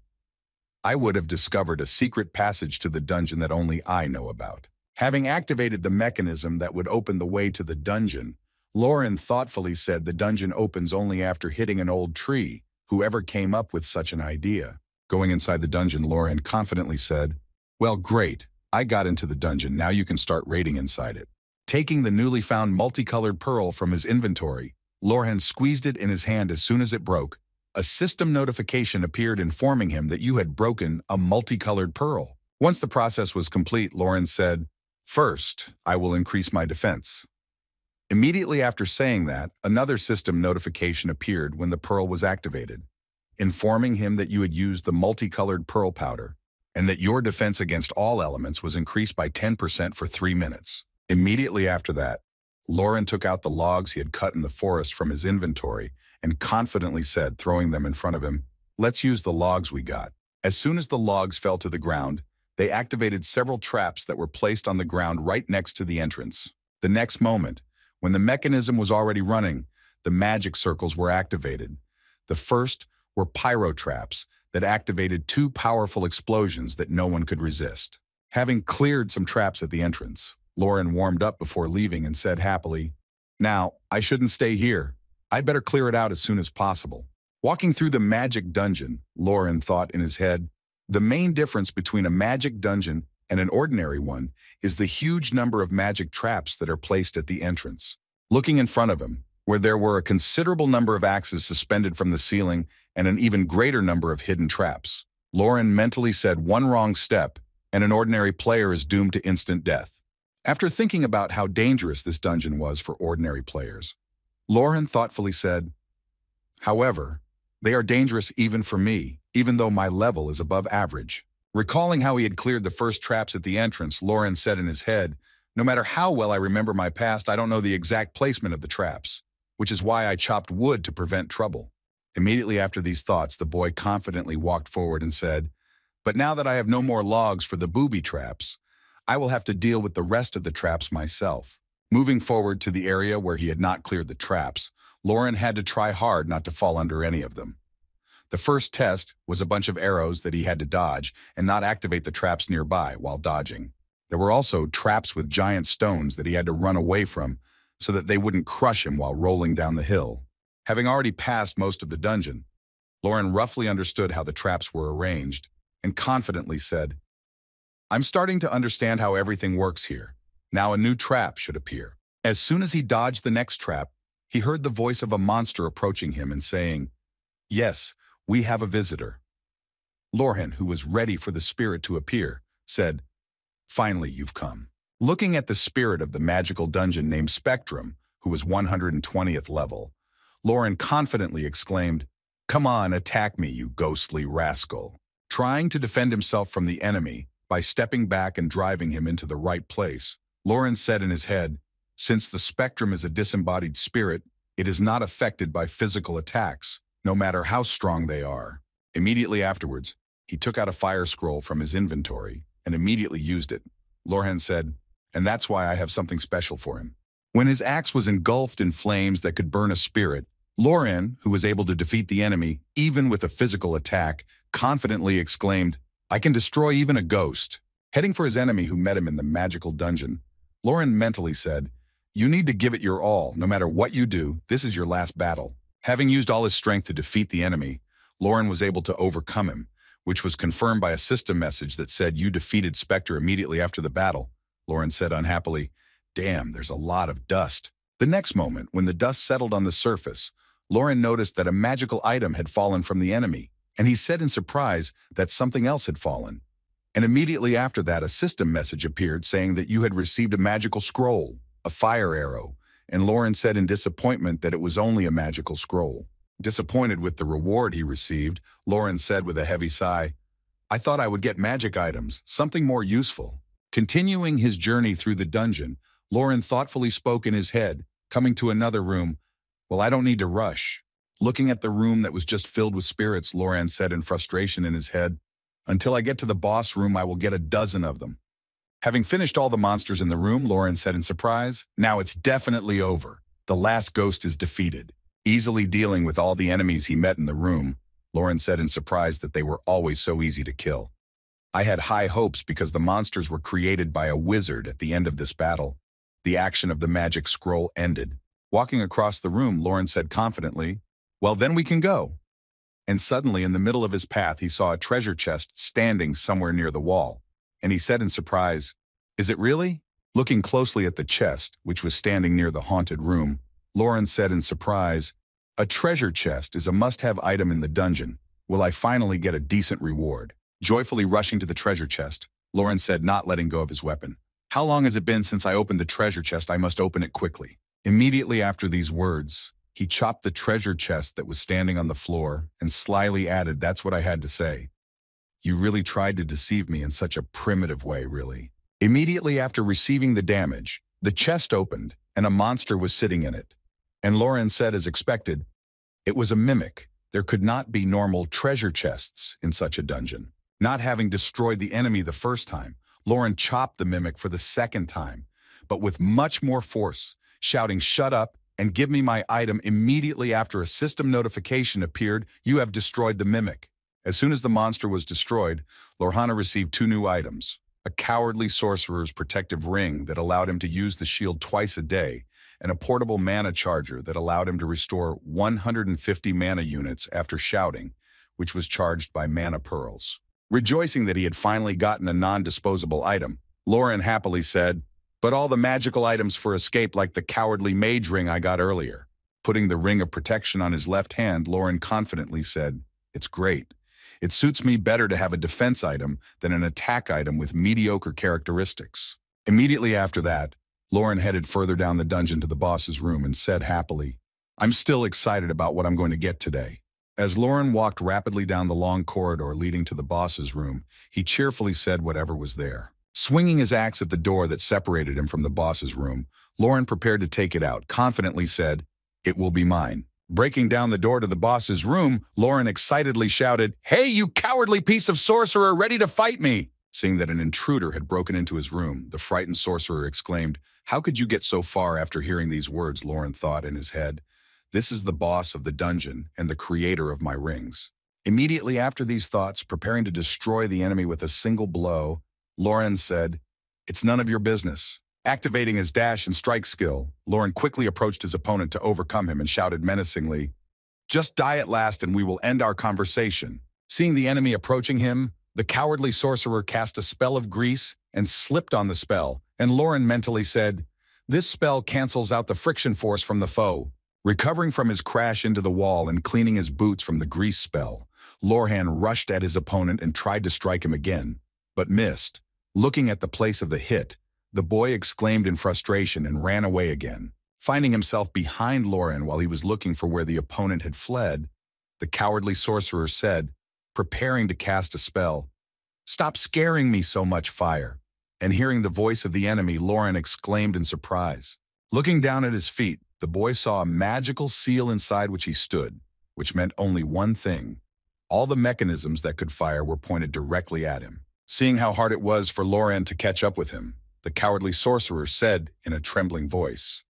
"I would have discovered a secret passage to the dungeon that only I know about." Having activated the mechanism that would open the way to the dungeon, Lauren thoughtfully said the dungeon opens only after hitting an old tree. Whoever came up with such an idea. Going inside the dungeon, Lauren confidently said, "Well, great. I got into the dungeon. Now you can start raiding inside it." Taking the newly found multicolored pearl from his inventory, Lauren squeezed it in his hand. As soon as it broke, a system notification appeared informing him that you had broken a multicolored pearl. Once the process was complete, Lauren said, "First, I will increase my defense." Immediately after saying that, another system notification appeared when the pearl was activated, informing him that you had used the multicolored pearl powder and that your defense against all elements was increased by 10% for 3 minutes. Immediately after that, Lauren took out the logs he had cut in the forest from his inventory and confidently said, throwing them in front of him, "Let's use the logs we got." As soon as the logs fell to the ground, they activated several traps that were placed on the ground right next to the entrance. The next moment, when the mechanism was already running, the magic circles were activated. The first were pyro traps that activated 2 powerful explosions that no one could resist. Having cleared some traps at the entrance, Lauren warmed up before leaving and said happily, "Now, I shouldn't stay here. I'd better clear it out as soon as possible." Walking through the magic dungeon, Lauren thought in his head, the main difference between a magic dungeon and an ordinary one is the huge number of magic traps that are placed at the entrance. Looking in front of him, where there were a considerable number of axes suspended from the ceiling and an even greater number of hidden traps, Lauren mentally said one wrong step and an ordinary player is doomed to instant death. After thinking about how dangerous this dungeon was for ordinary players, Lauren thoughtfully said, "However, they are dangerous even for me, even though my level is above average." Recalling how he had cleared the first traps at the entrance, Lauren said in his head, "No matter how well I remember my past, I don't know the exact placement of the traps, which is why I chopped wood to prevent trouble." Immediately after these thoughts, the boy confidently walked forward and said, "But now that I have no more logs for the booby traps, I will have to deal with the rest of the traps myself." Moving forward to the area where he had not cleared the traps, Lauren had to try hard not to fall under any of them. The first test was a bunch of arrows that he had to dodge and not activate the traps nearby while dodging. There were also traps with giant stones that he had to run away from so that they wouldn't crush him while rolling down the hill. Having already passed most of the dungeon, Lauren roughly understood how the traps were arranged and confidently said, "I'm starting to understand how everything works here. Now a new trap should appear." As soon as he dodged the next trap, he heard the voice of a monster approaching him and saying, "Yes, we have a visitor." Lauren, who was ready for the spirit to appear, said, "Finally, you've come." Looking at the spirit of the magical dungeon named Spectrum, who was 120th level, Lauren confidently exclaimed, "Come on, attack me, you ghostly rascal." Trying to defend himself from the enemy by stepping back and driving him into the right place, Lauren said in his head, "Since the Spectrum is a disembodied spirit, it is not affected by physical attacks, no matter how strong they are." Immediately afterwards, he took out a fire scroll from his inventory and immediately used it. Lauren said, "And that's why I have something special for him." When his axe was engulfed in flames that could burn a spirit, Lauren, who was able to defeat the enemy even with a physical attack, confidently exclaimed, "I can destroy even a ghost." Heading for his enemy who met him in the magical dungeon, Lauren mentally said, "You need to give it your all. No matter what you do, this is your last battle." Having used all his strength to defeat the enemy, Lauren was able to overcome him, which was confirmed by a system message that said you defeated Spectre immediately after the battle. Lauren said unhappily, "Damn, there's a lot of dust." The next moment, when the dust settled on the surface, Lauren noticed that a magical item had fallen from the enemy, and he said in surprise that something else had fallen. And immediately after that, a system message appeared saying that you had received a magical scroll, a fire arrow, and Lauren said in disappointment that it was only a magical scroll. Disappointed with the reward he received, Lauren said with a heavy sigh, "I thought I would get magic items, something more useful." Continuing his journey through the dungeon, Lauren thoughtfully spoke in his head, coming to another room. "Well, I don't need to rush." Looking at the room that was just filled with spirits, Lauren said in frustration in his head, "Until I get to the boss room, I will get a dozen of them." Having finished all the monsters in the room, Lauren said in surprise, "Now it's definitely over. The last ghost is defeated." Easily dealing with all the enemies he met in the room, Lauren said in surprise that they were always so easy to kill. "I had high hopes because the monsters were created by a wizard at the end of this battle." The action of the magic scroll ended. Walking across the room, Lauren said confidently, "Well, then we can go." And suddenly, in the middle of his path, he saw a treasure chest standing somewhere near the wall. And he said in surprise, "Is it really?" Looking closely at the chest, which was standing near the haunted room, Lauren said in surprise, "A treasure chest is a must-have item in the dungeon. Will I finally get a decent reward?" Joyfully rushing to the treasure chest, Lauren said, not letting go of his weapon, "How long has it been since I opened the treasure chest? I must open it quickly." Immediately after these words, he chopped the treasure chest that was standing on the floor and slyly added, "That's what I had to say. You really tried to deceive me in such a primitive way, really." Immediately after receiving the damage, the chest opened and a monster was sitting in it. And Lauren said as expected, it was a mimic. There could not be normal treasure chests in such a dungeon. Not having destroyed the enemy the first time, Lauren chopped the mimic for the second time, but with much more force, shouting, "Shut up and give me my item." Immediately after a system notification appeared, "You have destroyed the mimic." As soon as the monster was destroyed, Lorhana received 2 new items: a cowardly sorcerer's protective ring that allowed him to use the shield twice a day, and a portable mana charger that allowed him to restore 150 mana units after shouting, which was charged by mana pearls. Rejoicing that he had finally gotten a non-disposable item, Lauren happily said, "But all the magical items for escape, like the cowardly mage ring I got earlier." Putting the ring of protection on his left hand, Lauren confidently said, "It's great. It suits me better to have a defense item than an attack item with mediocre characteristics." Immediately after that, Lauren headed further down the dungeon to the boss's room and said happily, "I'm still excited about what I'm going to get today." As Lauren walked rapidly down the long corridor leading to the boss's room, he cheerfully said whatever was there. Swinging his axe at the door that separated him from the boss's room, Lauren prepared to take it out, confidently said, "It will be mine." Breaking down the door to the boss's room, Lauren excitedly shouted, "Hey, you cowardly piece of sorcerer, ready to fight me!" Seeing that an intruder had broken into his room, the frightened sorcerer exclaimed, "How could you get so far?" After hearing these words, Lauren thought in his head, "This is the boss of the dungeon and the creator of my rings." Immediately after these thoughts, preparing to destroy the enemy with a single blow, Lauren said, "It's none of your business." Activating his dash and strike skill, Lauren quickly approached his opponent to overcome him and shouted menacingly, "Just die at last and we will end our conversation." Seeing the enemy approaching him, the cowardly sorcerer cast a spell of grease and slipped on the spell, and Lauren mentally said, "This spell cancels out the friction force from the foe." Recovering from his crash into the wall and cleaning his boots from the grease spell, Lorhan rushed at his opponent and tried to strike him again, but missed. Looking at the place of the hit, the boy exclaimed in frustration and ran away again. Finding himself behind Lauren while he was looking for where the opponent had fled, the cowardly sorcerer said, preparing to cast a spell, "Stop scaring me so much, fire." And hearing the voice of the enemy, Lauren exclaimed in surprise. Looking down at his feet, the boy saw a magical seal inside which he stood, which meant only one thing. All the mechanisms that could fire were pointed directly at him. Seeing how hard it was for Lauren to catch up with him, the cowardly sorcerer said in a trembling voice,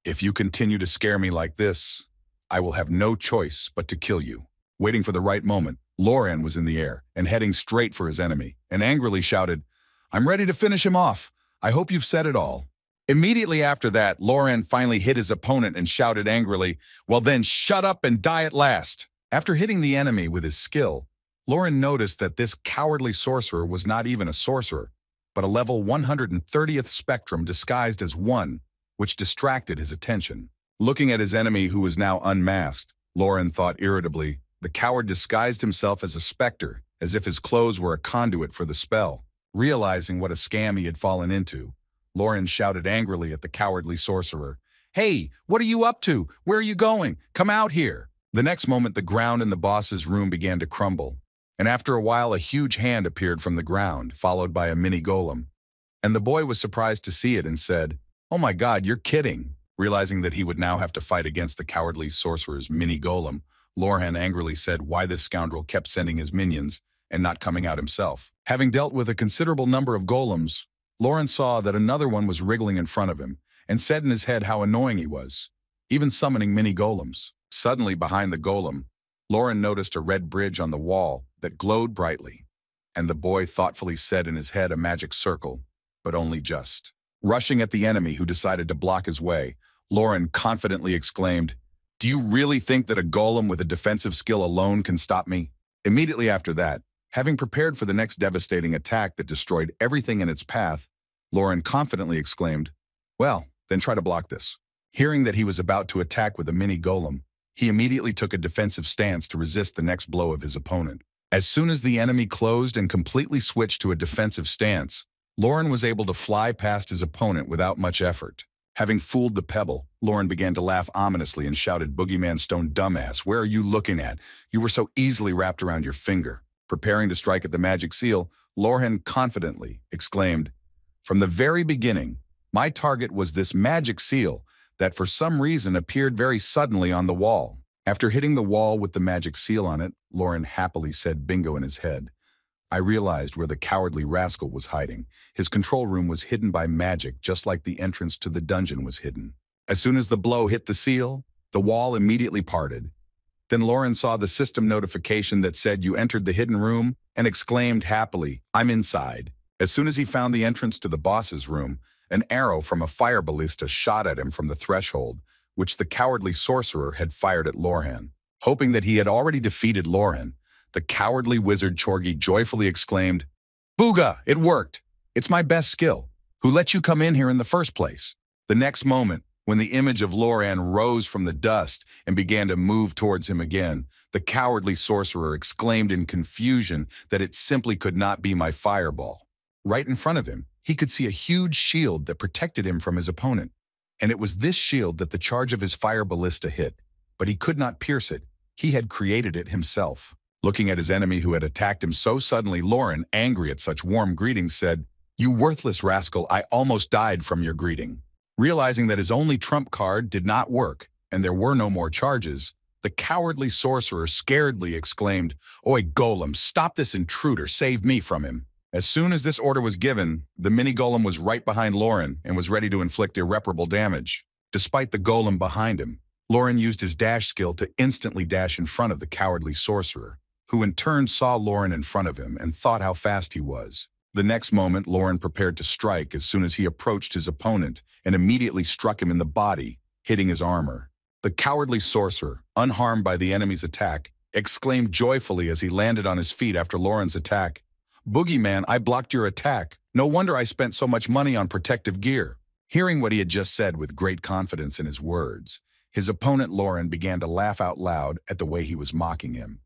"If you continue to scare me like this, I will have no choice but to kill you." Waiting for the right moment, Lauren was in the air and heading straight for his enemy, and angrily shouted, "I'm ready to finish him off. I hope you've said it all." Immediately after that, Lauren finally hit his opponent and shouted angrily, "Well then, shut up and die at last." After hitting the enemy with his skill, Lauren noticed that this cowardly sorcerer was not even a sorcerer, but a level 130th spectrum disguised as one, which distracted his attention. Looking at his enemy who was now unmasked, Lauren thought irritably, the coward disguised himself as a specter, as if his clothes were a conduit for the spell. Realizing what a scam he had fallen into, Lauren shouted angrily at the cowardly sorcerer, "Hey, what are you up to? Where are you going? Come out here!" The next moment, the ground in the boss's room began to crumble, and after a while, a huge hand appeared from the ground, followed by a mini golem. And the boy was surprised to see it and said, "Oh my God, you're kidding." Realizing that he would now have to fight against the cowardly sorcerer's mini golem, Lauren angrily said why this scoundrel kept sending his minions and not coming out himself. Having dealt with a considerable number of golems, Lauren saw that another one was wriggling in front of him and said in his head how annoying he was, even summoning mini golems. Suddenly, behind the golem, Lauren noticed a red bridge on the wall that glowed brightly, and the boy thoughtfully said in his head a magic circle, but only just. Rushing at the enemy who decided to block his way, Lauren confidently exclaimed, "Do you really think that a golem with a defensive skill alone can stop me?" Immediately after that, having prepared for the next devastating attack that destroyed everything in its path, Lauren confidently exclaimed, "Well, then try to block this." Hearing that he was about to attack with a mini golem, he immediately took a defensive stance to resist the next blow of his opponent. As soon as the enemy closed and completely switched to a defensive stance, Lauren was able to fly past his opponent without much effort. Having fooled the pebble, Lauren began to laugh ominously and shouted, "Boogeyman Stone dumbass, where are you looking at? You were so easily wrapped around your finger." Preparing to strike at the magic seal, Lauren confidently exclaimed, "From the very beginning, my target was this magic seal that for some reason appeared very suddenly on the wall." After hitting the wall with the magic seal on it, Lauren happily said bingo in his head. I realized where the cowardly rascal was hiding. His control room was hidden by magic, just like the entrance to the dungeon was hidden. As soon as the blow hit the seal, the wall immediately parted. Then Lauren saw the system notification that said you entered the hidden room and exclaimed happily, "I'm inside." As soon as he found the entrance to the boss's room, an arrow from a fire ballista shot at him from the threshold, which the cowardly sorcerer had fired at Lauren. Hoping that he had already defeated Lauren, the cowardly wizard Chorgi joyfully exclaimed, "Booga, it worked! It's my best skill. Who let you come in here in the first place?" The next moment, when the image of Lauren rose from the dust and began to move towards him again, the cowardly sorcerer exclaimed in confusion that it simply could not be my fireball. Right in front of him, he could see a huge shield that protected him from his opponent, and it was this shield that the charge of his fire ballista hit, but he could not pierce it. He had created it himself. Looking at his enemy who had attacked him so suddenly, Lauren, angry at such warm greetings, said, "You worthless rascal, I almost died from your greeting." Realizing that his only trump card did not work, and there were no more charges, the cowardly sorcerer scaredly exclaimed, "Oi, golem, stop this intruder, save me from him." As soon as this order was given, the mini golem was right behind Lauren and was ready to inflict irreparable damage. Despite the golem behind him, Lauren used his dash skill to instantly dash in front of the cowardly sorcerer, who in turn saw Lauren in front of him and thought how fast he was. The next moment, Lauren prepared to strike as soon as he approached his opponent and immediately struck him in the body, hitting his armor. The cowardly sorcerer, unharmed by the enemy's attack, exclaimed joyfully as he landed on his feet after Lauren's attack, "Boogeyman, I blocked your attack. No wonder I spent so much money on protective gear." Hearing what he had just said with great confidence in his words, his opponent Lauren began to laugh out loud at the way he was mocking him.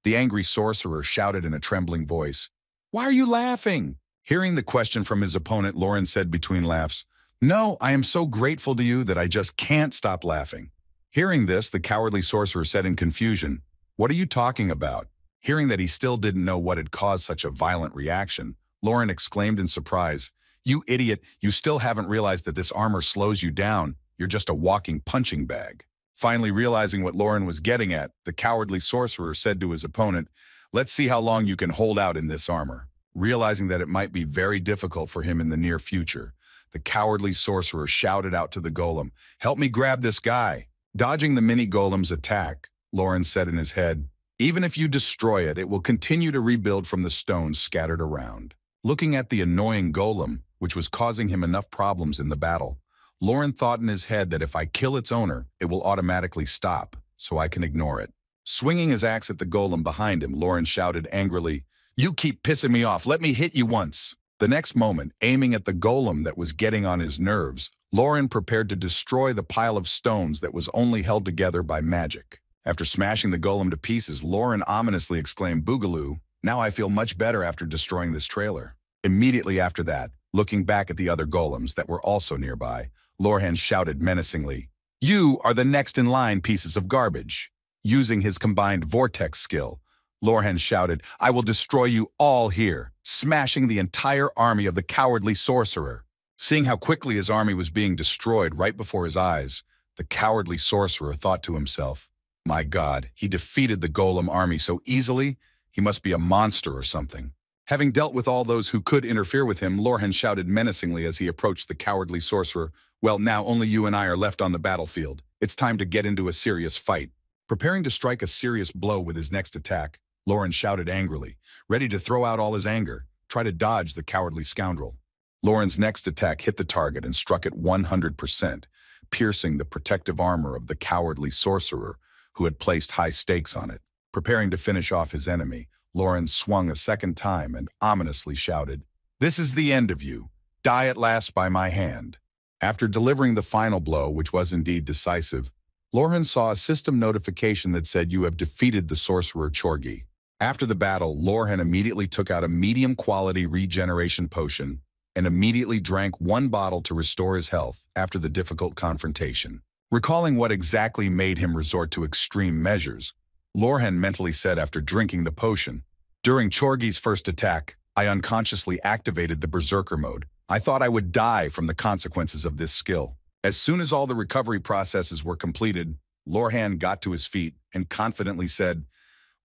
The angry sorcerer shouted in a trembling voice, "Why are you laughing?" Hearing the question from his opponent, Lauren said between laughs, "No, I am so grateful to you that I just can't stop laughing." Hearing this, the cowardly sorcerer said in confusion, "What are you talking about?" Hearing that he still didn't know what had caused such a violent reaction, Lauren exclaimed in surprise, "You idiot, you still haven't realized that this armor slows you down. You're just a walking punching bag." Finally realizing what Lauren was getting at, the cowardly sorcerer said to his opponent, "Let's see how long you can hold out in this armor." Realizing that it might be very difficult for him in the near future, the cowardly sorcerer shouted out to the golem, "Help me grab this guy." Dodging the mini golem's attack, Lauren said in his head, "Even if you destroy it, it will continue to rebuild from the stones scattered around." Looking at the annoying golem, which was causing him enough problems in the battle, Lauren thought in his head that if I kill its owner, it will automatically stop, so I can ignore it. Swinging his axe at the golem behind him, Lauren shouted angrily, "You keep pissing me off, let me hit you once." The next moment, aiming at the golem that was getting on his nerves, Lauren prepared to destroy the pile of stones that was only held together by magic. After smashing the golem to pieces, Lauren ominously exclaimed, "Boogaloo, now I feel much better after destroying this trailer." Immediately after that, looking back at the other golems that were also nearby, Lauren shouted menacingly, "You are the next in line, pieces of garbage." Using his combined vortex skill, Lauren shouted, "I will destroy you all here," smashing the entire army of the cowardly sorcerer. Seeing how quickly his army was being destroyed right before his eyes, the cowardly sorcerer thought to himself, "My God, he defeated the golem army so easily, he must be a monster or something." Having dealt with all those who could interfere with him, Lauren shouted menacingly as he approached the cowardly sorcerer, "Well, now only you and I are left on the battlefield. It's time to get into a serious fight." Preparing to strike a serious blow with his next attack, Lauren shouted angrily, ready to throw out all his anger, try to dodge the cowardly scoundrel. Lauren's next attack hit the target and struck it 100%, piercing the protective armor of the cowardly sorcerer who had placed high stakes on it. Preparing to finish off his enemy, Lauren swung a second time and ominously shouted, "This is the end of you. Die at last by my hand." After delivering the final blow, which was indeed decisive, Lauren saw a system notification that said, "You have defeated the sorcerer Chorgi." After the battle, Lauren immediately took out a medium-quality regeneration potion and immediately drank one bottle to restore his health after the difficult confrontation. Recalling what exactly made him resort to extreme measures, Lauren mentally said after drinking the potion, "During Chorgi's first attack, I unconsciously activated the Berserker mode. I thought I would die from the consequences of this skill." As soon as all the recovery processes were completed, Lauren got to his feet and confidently said,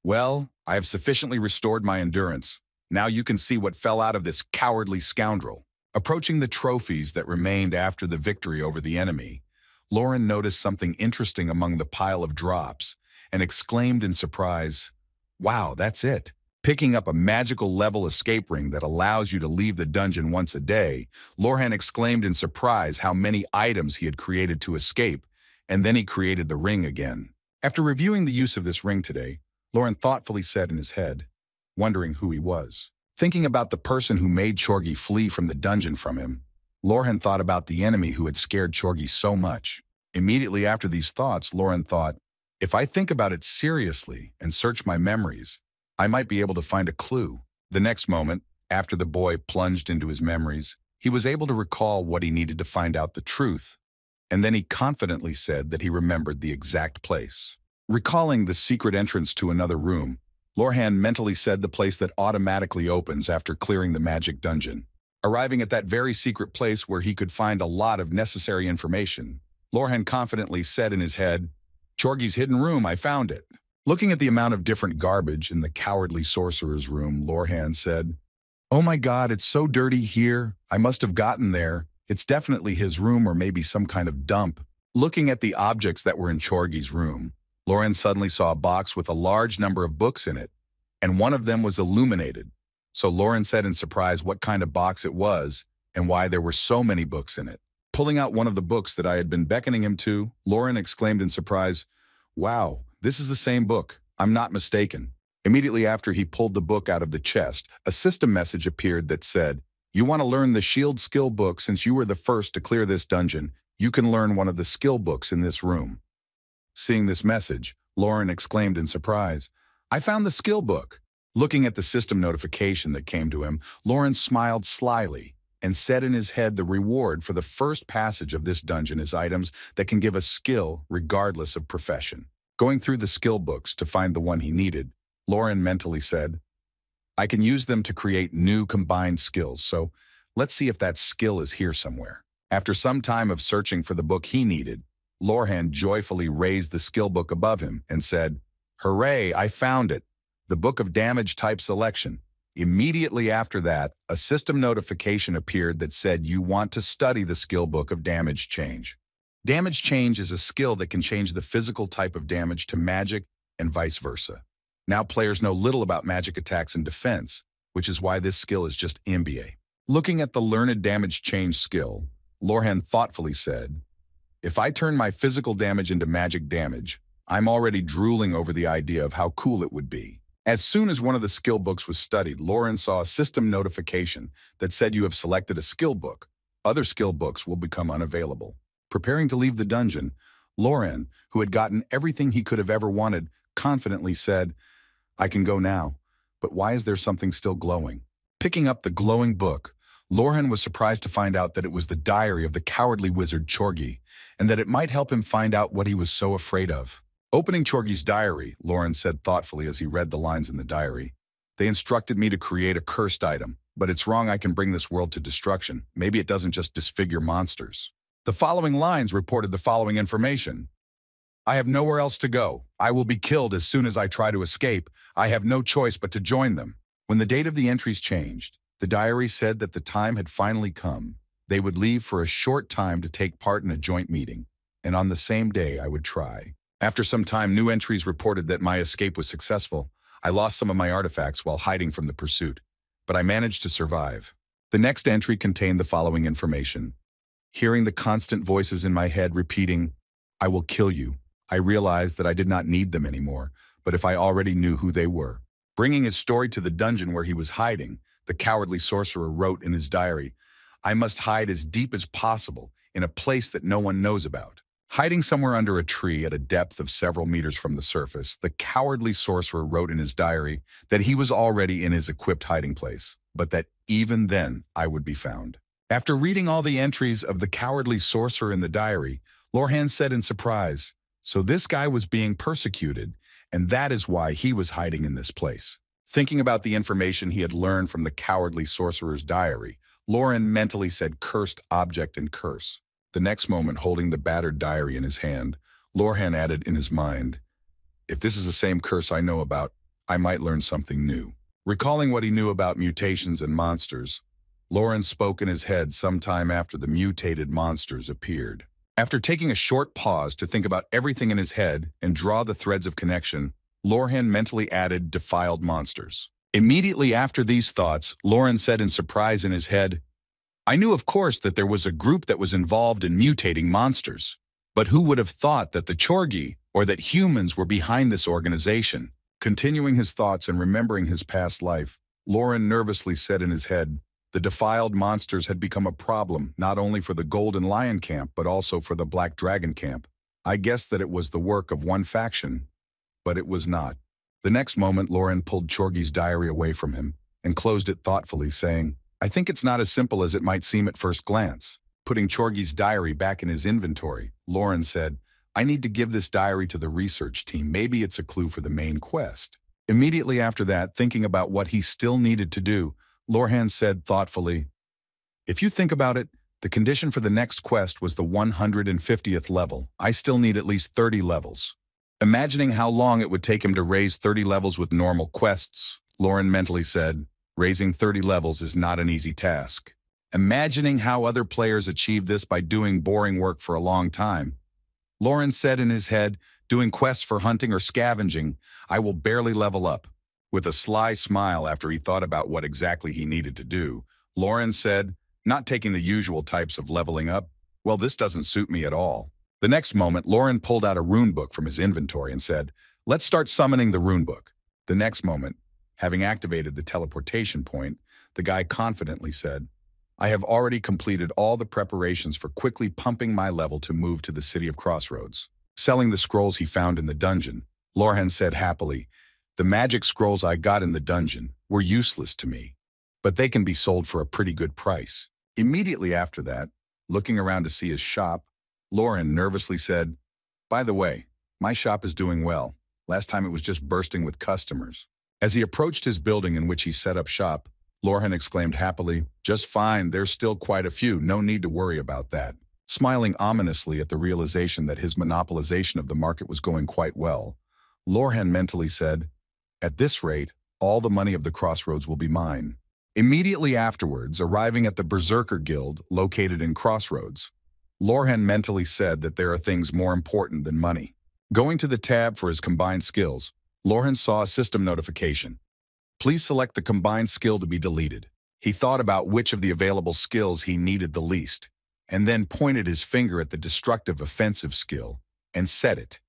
"Well, I have sufficiently restored my endurance. Now you can see what fell out of this cowardly scoundrel." Approaching the trophies that remained after the victory over the enemy, Lauren noticed something interesting among the pile of drops and exclaimed in surprise, "Wow, that's it." Picking up a magical level escape ring that allows you to leave the dungeon once a day, Lauren exclaimed in surprise how many items he had created to escape, and then he created the ring again. After reviewing the use of this ring today, Lauren thoughtfully said in his head, wondering who he was. Thinking about the person who made Chorgi flee from the dungeon from him, Lauren thought about the enemy who had scared Chorgi so much. Immediately after these thoughts, Lauren thought, if I think about it seriously and search my memories, I might be able to find a clue. The next moment, after the boy plunged into his memories, he was able to recall what he needed to find out the truth, and then he confidently said that he remembered the exact place. Recalling the secret entrance to another room, Lauren mentally said the place that automatically opens after clearing the magic dungeon. Arriving at that very secret place where he could find a lot of necessary information, Lauren confidently said in his head, "Chorgi's hidden room, I found it." Looking at the amount of different garbage in the cowardly sorcerer's room, Lauren said, "Oh my God, it's so dirty here. I must have gotten there. It's definitely his room or maybe some kind of dump." Looking at the objects that were in Chorgi's room, Lauren suddenly saw a box with a large number of books in it, and one of them was illuminated. So Lauren said in surprise what kind of box it was and why there were so many books in it. Pulling out one of the books that I had been beckoning him to, Lauren exclaimed in surprise, "Wow, this is the same book. I'm not mistaken." Immediately after he pulled the book out of the chest, a system message appeared that said, "You want to learn the shield skill book since you were the first to clear this dungeon. You can learn one of the skill books in this room." Seeing this message, Lauren exclaimed in surprise, "I found the skill book." Looking at the system notification that came to him, Lauren smiled slyly and said in his head the reward for the first passage of this dungeon is items that can give a skill regardless of profession. Going through the skill books to find the one he needed, Lauren mentally said, "I can use them to create new combined skills, so let's see if that skill is here somewhere." After some time of searching for the book he needed, Lauren joyfully raised the skill book above him and said, "Hooray, I found it! The Book of Damage Type Selection." Immediately after that, a system notification appeared that said you want to study the skill book of Damage Change. Damage Change is a skill that can change the physical type of damage to magic and vice versa. Now players know little about magic attacks and defense, which is why this skill is just MBA. Looking at the Learned Damage Change skill, Lauren thoughtfully said, "If I turn my physical damage into magic damage, I'm already drooling over the idea of how cool it would be. As soon as one of the skill books was studied, Lauren saw a system notification that said you have selected a skill book. Other skill books will become unavailable. Preparing to leave the dungeon, Lauren, who had gotten everything he could have ever wanted, confidently said, I can go now, but why is there something still glowing? Picking up the glowing book, Lauren was surprised to find out that it was the diary of the cowardly wizard Chorgi, and that it might help him find out what he was so afraid of. Opening Chorgi's diary, Lauren said thoughtfully as he read the lines in the diary, they instructed me to create a cursed item, but it's wrong I can bring this world to destruction. Maybe it doesn't just disfigure monsters. The following lines reported the following information. I have nowhere else to go. I will be killed as soon as I try to escape. I have no choice but to join them. When the date of the entries changed, the diary said that the time had finally come. They would leave for a short time to take part in a joint meeting, and on the same day I would try. After some time, new entries reported that my escape was successful. I lost some of my artifacts while hiding from the pursuit, but I managed to survive. The next entry contained the following information. Hearing the constant voices in my head repeating, I will kill you, I realized that I did not need them anymore, but if I already knew who they were. Bringing his story to the dungeon where he was hiding, the cowardly sorcerer wrote in his diary, I must hide as deep as possible in a place that no one knows about. Hiding somewhere under a tree at a depth of several meters from the surface, the cowardly sorcerer wrote in his diary that he was already in his equipped hiding place, but that even then I would be found. After reading all the entries of the cowardly sorcerer in the diary, Lorhan said in surprise, so this guy was being persecuted, and that is why he was hiding in this place. Thinking about the information he had learned from the cowardly sorcerer's diary, Lauren mentally said cursed object and curse. The next moment, holding the battered diary in his hand, Lorhan added in his mind, if this is the same curse I know about, I might learn something new. Recalling what he knew about mutations and monsters, Lauren spoke in his head sometime after the mutated monsters appeared. After taking a short pause to think about everything in his head and draw the threads of connection, Lorhan mentally added defiled monsters. Immediately after these thoughts, Lauren said in surprise in his head, I knew of course that there was a group that was involved in mutating monsters, but who would have thought that the Chorgi or that humans were behind this organization? Continuing his thoughts and remembering his past life, Lauren nervously said in his head, the defiled monsters had become a problem not only for the Golden Lion camp but also for the Black Dragon camp. I guessed that it was the work of one faction, but it was not. The next moment, Lauren pulled Chorgi's diary away from him and closed it thoughtfully, saying, I think it's not as simple as it might seem at first glance. Putting Chorgi's diary back in his inventory, Lauren said, I need to give this diary to the research team. Maybe it's a clue for the main quest. Immediately after that, thinking about what he still needed to do, Lorhan said thoughtfully, if you think about it, the condition for the next quest was the 150th level. I still need at least 30 levels. Imagining how long it would take him to raise 30 levels with normal quests, Lauren mentally said, raising 30 levels is not an easy task. Imagining how other players achieved this by doing boring work for a long time, Lauren said in his head, doing quests for hunting or scavenging, I will barely level up. With a sly smile after he thought about what exactly he needed to do, Lauren said, not taking the usual types of leveling up, well, this doesn't suit me at all. The next moment, Lauren pulled out a rune book from his inventory and said, let's start summoning the rune book. The next moment, having activated the teleportation point, the guy confidently said, I have already completed all the preparations for quickly pumping my level to move to the city of Crossroads. Selling the scrolls he found in the dungeon, Lorhan said happily, the magic scrolls I got in the dungeon were useless to me, but they can be sold for a pretty good price. Immediately after that, looking around to see his shop, Lauren nervously said, by the way, my shop is doing well. Last time it was just bursting with customers. As he approached his building in which he set up shop, Lorhan exclaimed happily, just fine, there's still quite a few, no need to worry about that. Smiling ominously at the realization that his monopolization of the market was going quite well, Lorhan mentally said, at this rate, all the money of the Crossroads will be mine. Immediately afterwards, arriving at the Berserker Guild located in Crossroads, Lorhan mentally said that there are things more important than money. Going to the tab for his combined skills, Lorhan saw a system notification. Please select the combined skill to be deleted. He thought about which of the available skills he needed the least, and then pointed his finger at the destructive offensive skill and set it.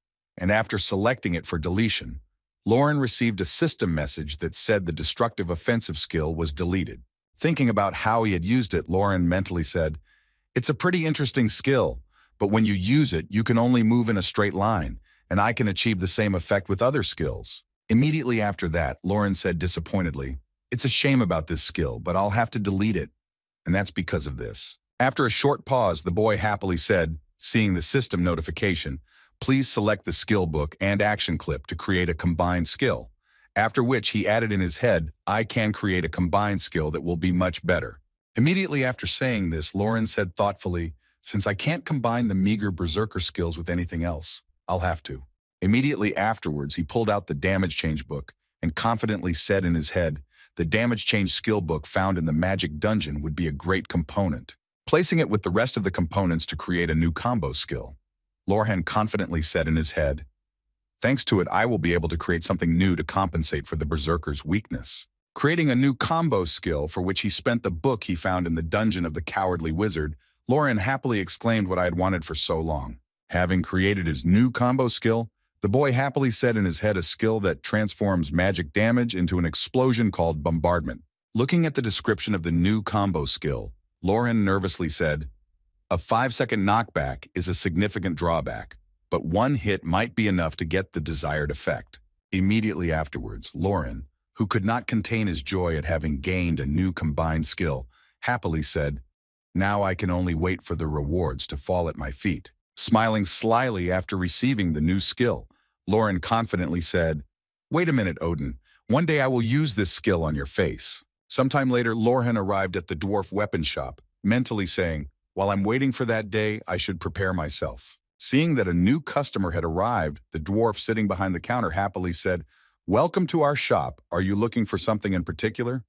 and after selecting it for deletion, Lauren received a system message that said the destructive offensive skill was deleted. Thinking about how he had used it, Lauren mentally said, "It's a pretty interesting skill, but when you use it, you can only move in a straight line, and I can achieve the same effect with other skills." Immediately after that, Lauren said disappointedly, "It's a shame about this skill, but I'll have to delete it, and that's because of this." After a short pause, the boy happily said, seeing the system notification, "Please select the skill book and action clip to create a combined skill," after which he added in his head, "I can create a combined skill that will be much better." Immediately after saying this, Lauren said thoughtfully, "Since I can't combine the meager berserker skills with anything else, I'll have to." Immediately afterwards, he pulled out the damage change book and confidently said in his head, "The damage change skill book found in the magic dungeon would be a great component." Placing it with the rest of the components to create a new combo skill, Lauren confidently said in his head, "Thanks to it, I will be able to create something new to compensate for the berserker's weakness." Creating a new combo skill for which he spent the book he found in the dungeon of the cowardly wizard, Lauren happily exclaimed what I had wanted for so long. Having created his new combo skill, the boy happily said in his head a skill that transforms magic damage into an explosion called bombardment. Looking at the description of the new combo skill, Lauren nervously said, "A 5-second knockback is a significant drawback, but one hit might be enough to get the desired effect." Immediately afterwards, Lauren, who could not contain his joy at having gained a new combined skill, happily said, "Now I can only wait for the rewards to fall at my feet." Smiling slyly after receiving the new skill, Lauren confidently said, "Wait a minute, Odin. One day I will use this skill on your face." Sometime later, Lauren arrived at the dwarf weapon shop, mentally saying, "While I'm waiting for that day, I should prepare myself." Seeing that a new customer had arrived, the dwarf sitting behind the counter happily said, "Welcome to our shop. Are you looking for something in particular?"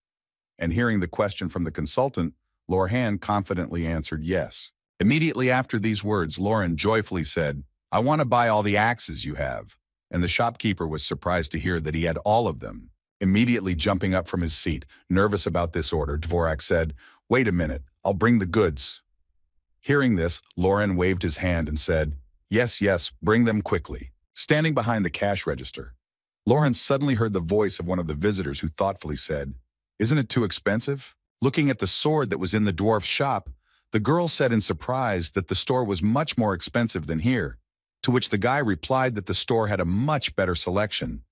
And hearing the question from the consultant, Lauren confidently answered yes. Immediately after these words, Lauren joyfully said, "I want to buy all the axes you have." And the shopkeeper was surprised to hear that he had all of them. Immediately jumping up from his seat, nervous about this order, Dvorak said, "Wait a minute, I'll bring the goods." Hearing this, Lauren waved his hand and said, "Yes, yes, bring them quickly." Standing behind the cash register, Lauren suddenly heard the voice of one of the visitors who thoughtfully said, "Isn't it too expensive?" Looking at the sword that was in the dwarf's shop, the girl said in surprise that the store was much more expensive than here, to which the guy replied that the store had a much better selection.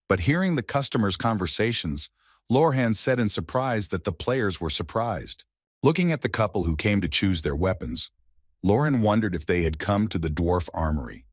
But hearing the customers' conversations, Lauren said in surprise that the players were surprised. Looking at the couple who came to choose their weapons, Lauren wondered if they had come to the dwarf armory.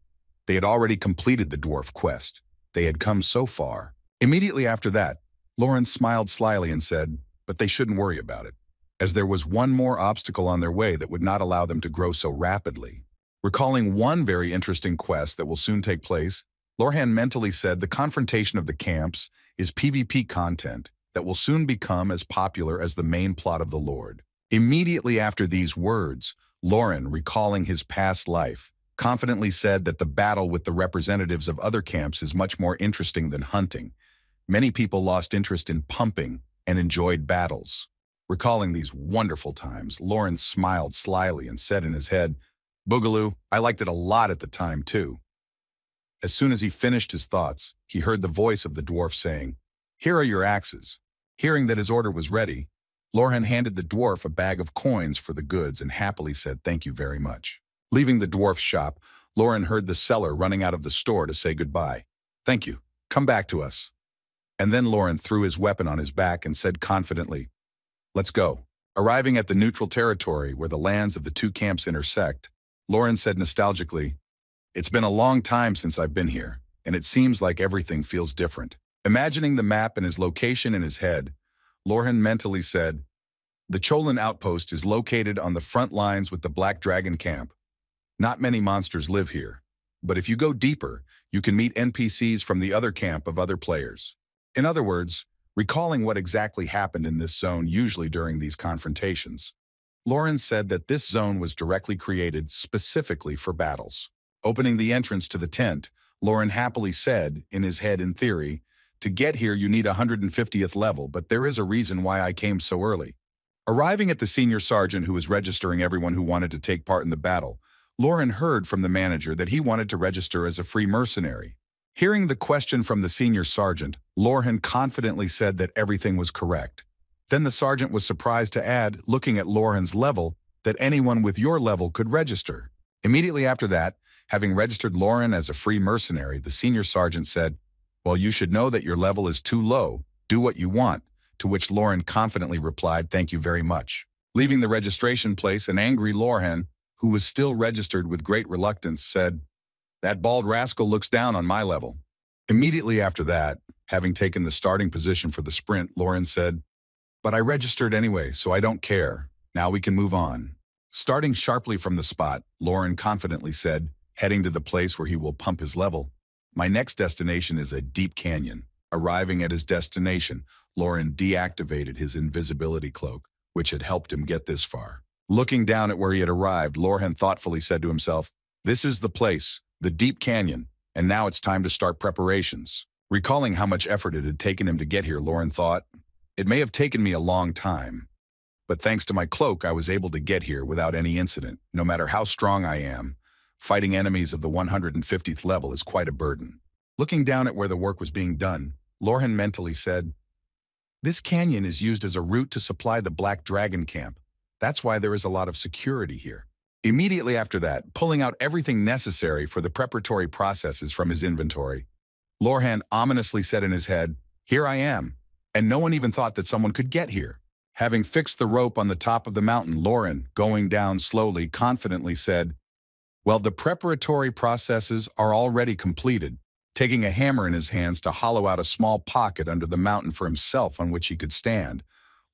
They had already completed the dwarf quest. They had come so far. Immediately after that, Lauren smiled slyly and said, "But they shouldn't worry about it, as there was one more obstacle on their way that would not allow them to grow so rapidly." Recalling one very interesting quest that will soon take place, Lauren mentally said the confrontation of the camps is PvP content that will soon become as popular as the main plot of the Lord. Immediately after these words, Lauren, recalling his past life, confidently said that the battle with the representatives of other camps is much more interesting than hunting. Many people lost interest in pumping and enjoyed battles. Recalling these wonderful times, Lauren smiled slyly and said in his head, "Boogaloo, I liked it a lot at the time too." As soon as he finished his thoughts, he heard the voice of the dwarf saying, "Here are your axes." Hearing that his order was ready, Lauren handed the dwarf a bag of coins for the goods and happily said thank you very much. Leaving the dwarf's shop, Lauren heard the seller running out of the store to say goodbye. "Thank you. Come back to us." And then Lauren threw his weapon on his back and said confidently, "Let's go." Arriving at the neutral territory where the lands of the two camps intersect, Lauren said nostalgically, "It's been a long time since I've been here, and it seems like everything feels different." Imagining the map and his location in his head, Lauren mentally said, "The Cholan outpost is located on the front lines with the Black Dragon camp. Not many monsters live here, but if you go deeper, you can meet NPCs from the other camp of other players." In other words, recalling what exactly happened in this zone usually during these confrontations, Lauren said that this zone was directly created specifically for battles. Opening the entrance to the tent, Lauren happily said, in his head in theory, "To get here you need 150th level, but there is a reason why I came so early." Arriving at the senior sergeant who was registering everyone who wanted to take part in the battle, Lauren heard from the manager that he wanted to register as a free mercenary. Hearing the question from the senior sergeant, Lauren confidently said that everything was correct. Then the sergeant was surprised to add, looking at Lauren's level, that anyone with your level could register. Immediately after that, having registered Lauren as a free mercenary, the senior sergeant said, "Well, you should know that your level is too low. Do what you want," to which Lauren confidently replied, "Thank you very much." Leaving the registration place, an angry Lauren, who was still registered with great reluctance, said, "That bald rascal looks down on my level." Immediately after that, having taken the starting position for the sprint, Lauren said, "But I registered anyway, so I don't care. Now we can move on." Starting sharply from the spot, Lauren confidently said, heading to the place where he will pump his level, "My next destination is a deep canyon." Arriving at his destination, Lauren deactivated his invisibility cloak, which had helped him get this far. Looking down at where he had arrived, Lauren thoughtfully said to himself, "This is the place, the deep canyon, and now it's time to start preparations." Recalling how much effort it had taken him to get here, Lauren thought, "It may have taken me a long time, but thanks to my cloak, I was able to get here without any incident. No matter how strong I am, fighting enemies of the 150th level is quite a burden." Looking down at where the work was being done, Lauren mentally said, "This canyon is used as a route to supply the Black Dragon camp. That's why there is a lot of security here." Immediately after that, pulling out everything necessary for the preparatory processes from his inventory, Lauren ominously said in his head, "Here I am," and no one even thought that someone could get here. Having fixed the rope on the top of the mountain, Lauren, going down slowly, confidently said, "Well, the preparatory processes are already completed," taking a hammer in his hands to hollow out a small pocket under the mountain for himself on which he could stand.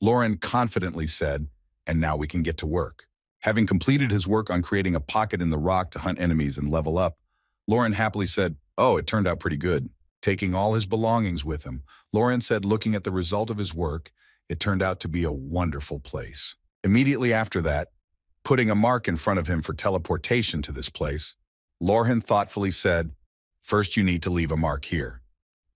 Lauren confidently said, "And now we can get to work." Having completed his work on creating a pocket in the rock to hunt enemies and level up, Lauren happily said, "Oh, it turned out pretty good." Taking all his belongings with him, Lauren said, looking at the result of his work, it turned out to be a wonderful place. Immediately after that, putting a mark in front of him for teleportation to this place, Lauren thoughtfully said, "First you need to leave a mark here.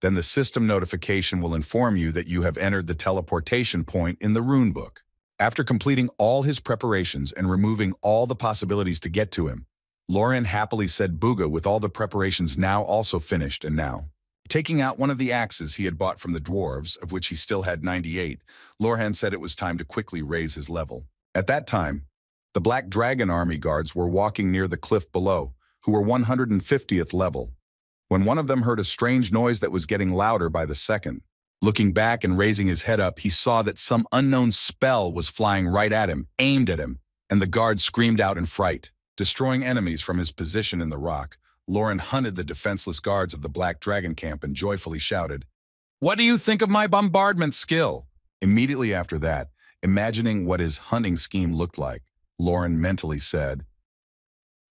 Then the system notification will inform you that you have entered the teleportation point in the rune book." After completing all his preparations and removing all the possibilities to get to him, Lauren happily said booga with all the preparations now also finished. And now, taking out one of the axes he had bought from the dwarves, of which he still had 98, Lauren said it was time to quickly raise his level. At that time, the Black Dragon army guards were walking near the cliff below, who were 150th level, when one of them heard a strange noise that was getting louder by the second. Looking back and raising his head up, he saw that some unknown spell was flying right at him, aimed at him, and the guard screamed out in fright. Destroying enemies from his position in the rock, Lauren hunted the defenseless guards of the Black Dragon camp and joyfully shouted, "What do you think of my bombardment skill?" Immediately after that, imagining what his hunting scheme looked like, Lauren mentally said,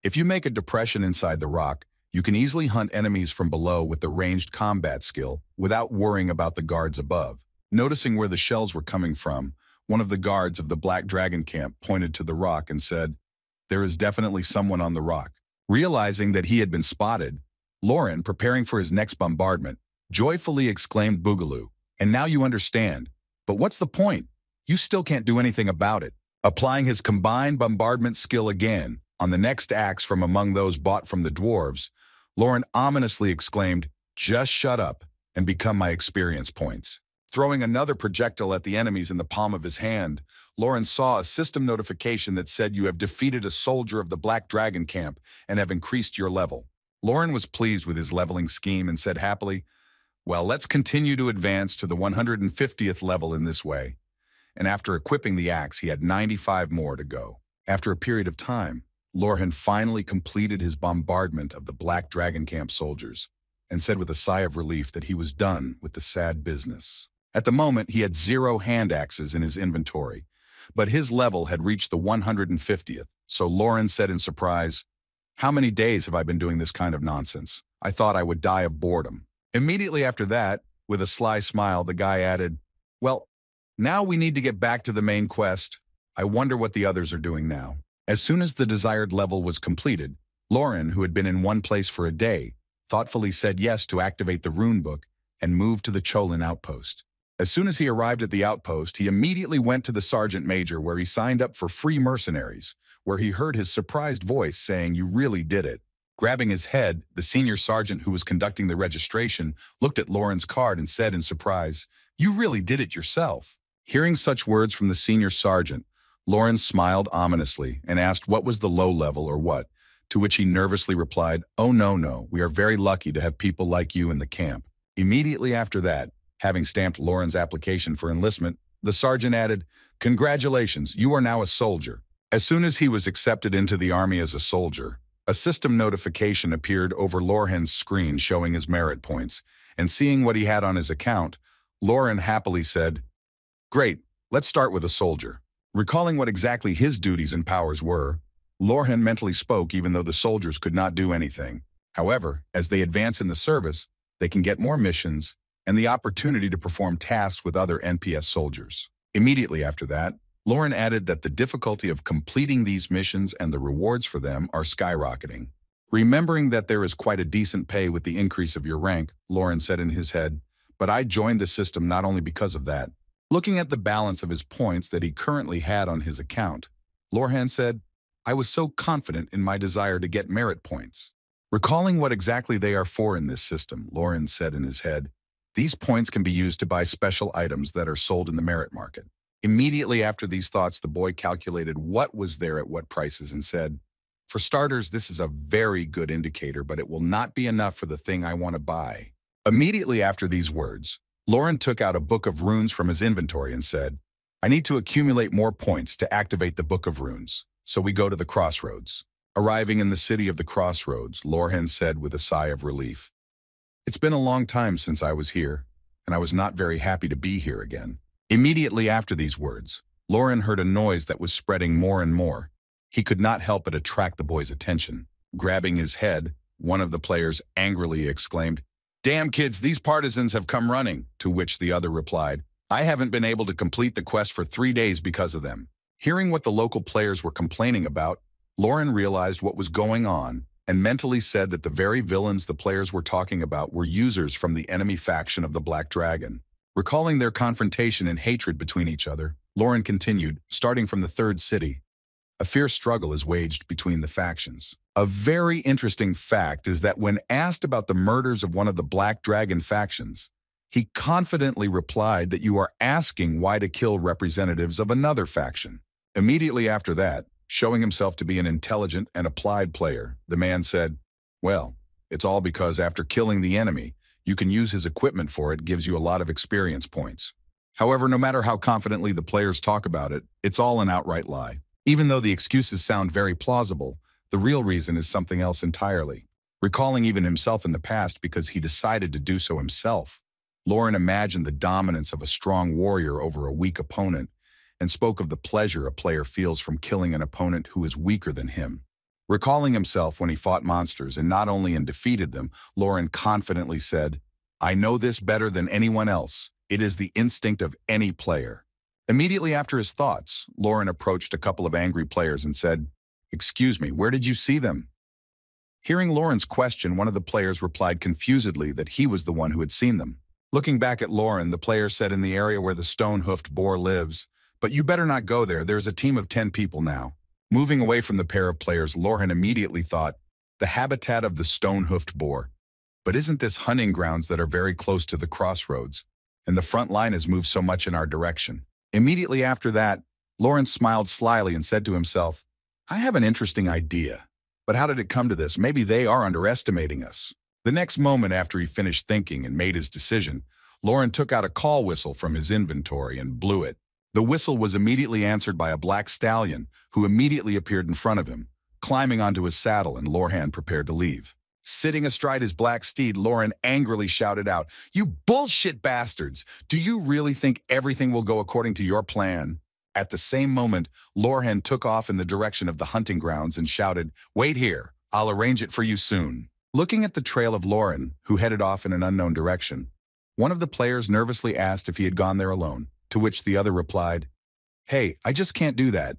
"If you make a depression inside the rock, you can easily hunt enemies from below with the ranged combat skill without worrying about the guards above." Noticing where the shells were coming from, one of the guards of the Black Dragon camp pointed to the rock and said, "There is definitely someone on the rock." Realizing that he had been spotted, Lauren, preparing for his next bombardment, joyfully exclaimed, "Boogaloo, and now you understand. But what's the point? You still can't do anything about it." Applying his combined bombardment skill again on the next axe from among those bought from the dwarves, Lauren ominously exclaimed, "Just shut up and become my experience points." Throwing another projectile at the enemies in the palm of his hand, Lauren saw a system notification that said, "You have defeated a soldier of the Black Dragon camp and have increased your level." Lauren was pleased with his leveling scheme and said happily, "Well, let's continue to advance to the 150th level in this way." And after equipping the axe, he had 95 more to go. After a period of time, Lauren finally completed his bombardment of the Black Dragon camp soldiers and said with a sigh of relief that he was done with the sad business. At the moment, he had 0 hand axes in his inventory, but his level had reached the 150th, so Lauren said in surprise, "How many days have I been doing this kind of nonsense? I thought I would die of boredom." Immediately after that, with a sly smile, the guy added, "Well, now we need to get back to the main quest. I wonder what the others are doing now." As soon as the desired level was completed, Lauren, who had been in one place for a day, thoughtfully said yes to activate the rune book and moved to the Cholin outpost. As soon as he arrived at the outpost, he immediately went to the sergeant major where he signed up for free mercenaries, where he heard his surprised voice saying, "You really did it." Grabbing his head, the senior sergeant who was conducting the registration looked at Lauren's card and said in surprise, "You really did it yourself." Hearing such words from the senior sergeant, Lauren smiled ominously and asked what was the low level or what, to which he nervously replied, "Oh, no, we are very lucky to have people like you in the camp." Immediately after that, having stamped Lauren's application for enlistment, the sergeant added, "Congratulations, you are now a soldier." As soon as he was accepted into the army as a soldier, a system notification appeared over Lauren's screen showing his merit points, and seeing what he had on his account, Lauren happily said, "Great, let's start with a soldier." Recalling what exactly his duties and powers were, Lauren mentally spoke even though the soldiers could not do anything. However, as they advance in the service, they can get more missions and the opportunity to perform tasks with other NPS soldiers. Immediately after that, Lauren added that the difficulty of completing these missions and the rewards for them are skyrocketing. Remembering that there is quite a decent pay with the increase of your rank, Lauren said in his head, "But I joined the system not only because of that." Looking at the balance of his points that he currently had on his account, Lauren said, "I was so confident in my desire to get merit points." Recalling what exactly they are for in this system, Lauren said in his head, "These points can be used to buy special items that are sold in the merit market." Immediately after these thoughts, the boy calculated what was there at what prices and said, "For starters, this is a very good indicator, but it will not be enough for the thing I want to buy." Immediately after these words, Lauren took out a book of runes from his inventory and said, "I need to accumulate more points to activate the book of runes, so we go to the crossroads." Arriving in the city of the crossroads, Lauren said with a sigh of relief, "It's been a long time since I was here, and I was not very happy to be here again." Immediately after these words, Lauren heard a noise that was spreading more and more. He could not help but attract the boy's attention. Grabbing his head, one of the players angrily exclaimed, "Damn kids, these partisans have come running," to which the other replied, "I haven't been able to complete the quest for 3 days because of them." Hearing what the local players were complaining about, Lauren realized what was going on and mentally said that the very villains the players were talking about were users from the enemy faction of the Black Dragon. Recalling their confrontation and hatred between each other, Lauren continued, starting from the third city. A fierce struggle is waged between the factions. A very interesting fact is that when asked about the murders of one of the Black Dragon factions, he confidently replied that you are asking why to kill representatives of another faction. Immediately after that, showing himself to be an intelligent and applied player, the man said, "Well, it's all because after killing the enemy, you can use his equipment for it, gives you a lot of experience points." However, no matter how confidently the players talk about it, it's all an outright lie. Even though the excuses sound very plausible, the real reason is something else entirely. Recalling even himself in the past because he decided to do so himself, Lauren imagined the dominance of a strong warrior over a weak opponent and spoke of the pleasure a player feels from killing an opponent who is weaker than him. Recalling himself when he fought monsters and not only and defeated them, Lauren confidently said, "I know this better than anyone else. It is the instinct of any player." Immediately after his thoughts, Lauren approached a couple of angry players and said, "Excuse me, where did you see them?" Hearing Lauren's question, one of the players replied confusedly that he was the one who had seen them. Looking back at Lauren, the player said, "In the area where the stone-hoofed boar lives, but you better not go there. There's a team of 10 people now." Moving away from the pair of players, Lauren immediately thought, the habitat of the stone-hoofed boar. But isn't this hunting grounds that are very close to the crossroads? And the front line has moved so much in our direction. Immediately after that, Lauren smiled slyly and said to himself, "I have an interesting idea. But how did it come to this? Maybe they are underestimating us." The next moment after he finished thinking and made his decision, Lauren took out a call whistle from his inventory and blew it. The whistle was immediately answered by a black stallion, who immediately appeared in front of him, climbing onto his saddle, and Lauren prepared to leave. Sitting astride his black steed, Lauren angrily shouted out, "You bullshit bastards! Do you really think everything will go according to your plan?" At the same moment, Lauren took off in the direction of the hunting grounds and shouted, "Wait here, I'll arrange it for you soon." Looking at the trail of Lauren, who headed off in an unknown direction, one of the players nervously asked if he had gone there alone, to which the other replied, "Hey, I just can't do that.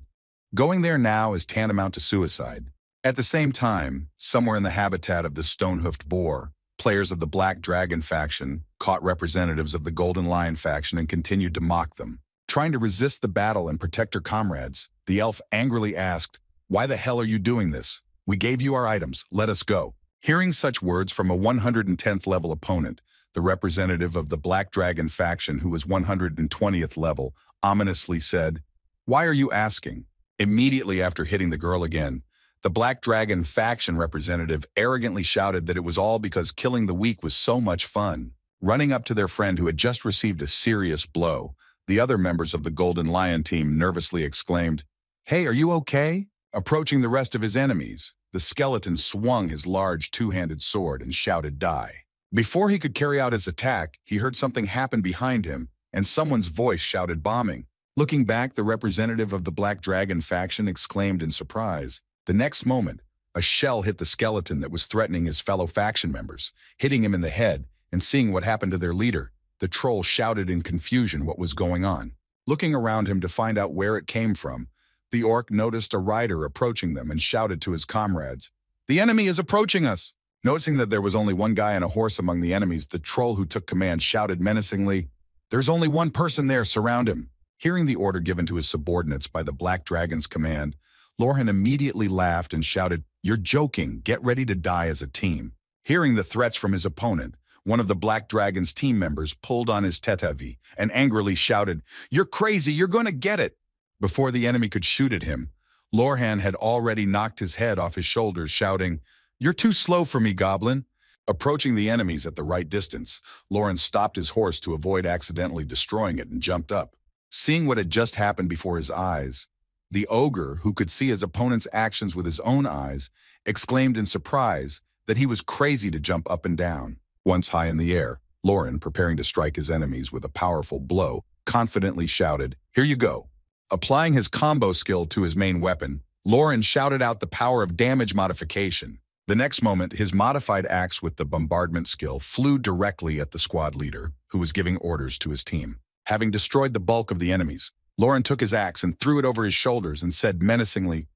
Going there now is tantamount to suicide." At the same time, somewhere in the habitat of the stone-hoofed boar, players of the Black Dragon faction caught representatives of the Golden Lion faction and continued to mock them. Trying to resist the battle and protect her comrades, the elf angrily asked, Why the hell are you doing this? We gave you our items. Let us go. Hearing such words from a 110th level opponent, the representative of the Black Dragon faction, who was 120th level, ominously said, "Why are you asking?" Immediately after hitting the girl again, the Black Dragon faction representative arrogantly shouted that it was all because killing the weak was so much fun. Running up to their friend who had just received a serious blow, the other members of the Golden Lion team nervously exclaimed, "Hey, are you okay?" Approaching the rest of his enemies, the skeleton swung his large two-handed sword and shouted, "Die." Before he could carry out his attack, he heard something happen behind him, and someone's voice shouted, "Bombing." Looking back, the representative of the Black Dragon faction exclaimed in surprise. The next moment, a shell hit the skeleton that was threatening his fellow faction members, hitting him in the head, and seeing what happened to their leader, the troll shouted in confusion what was going on. Looking around him to find out where it came from, the orc noticed a rider approaching them and shouted to his comrades, "The enemy is approaching us!" Noticing that there was only one guy and a horse among the enemies, the troll who took command shouted menacingly, "There's only one person there, surround him." Hearing the order given to his subordinates by the Black Dragon's command, Lorhan immediately laughed and shouted, "You're joking, get ready to die as a team." Hearing the threats from his opponent, one of the Black Dragon's team members pulled on his tetavi and angrily shouted, "You're crazy, you're going to get it." Before the enemy could shoot at him, Lorhan had already knocked his head off his shoulders, shouting, "You're too slow for me, goblin." Approaching the enemies at the right distance, Lorhan stopped his horse to avoid accidentally destroying it and jumped up. Seeing what had just happened before his eyes, the ogre, who could see his opponent's actions with his own eyes, exclaimed in surprise that he was crazy to jump up and down. Once high in the air, Lorhan, preparing to strike his enemies with a powerful blow, confidently shouted, "Here you go." Applying his combo skill to his main weapon, Lorhan shouted out the power of damage modification. The next moment, his modified axe with the bombardment skill flew directly at the squad leader, who was giving orders to his team. Having destroyed the bulk of the enemies, Lorhan took his axe and threw it over his shoulders and said menacingly,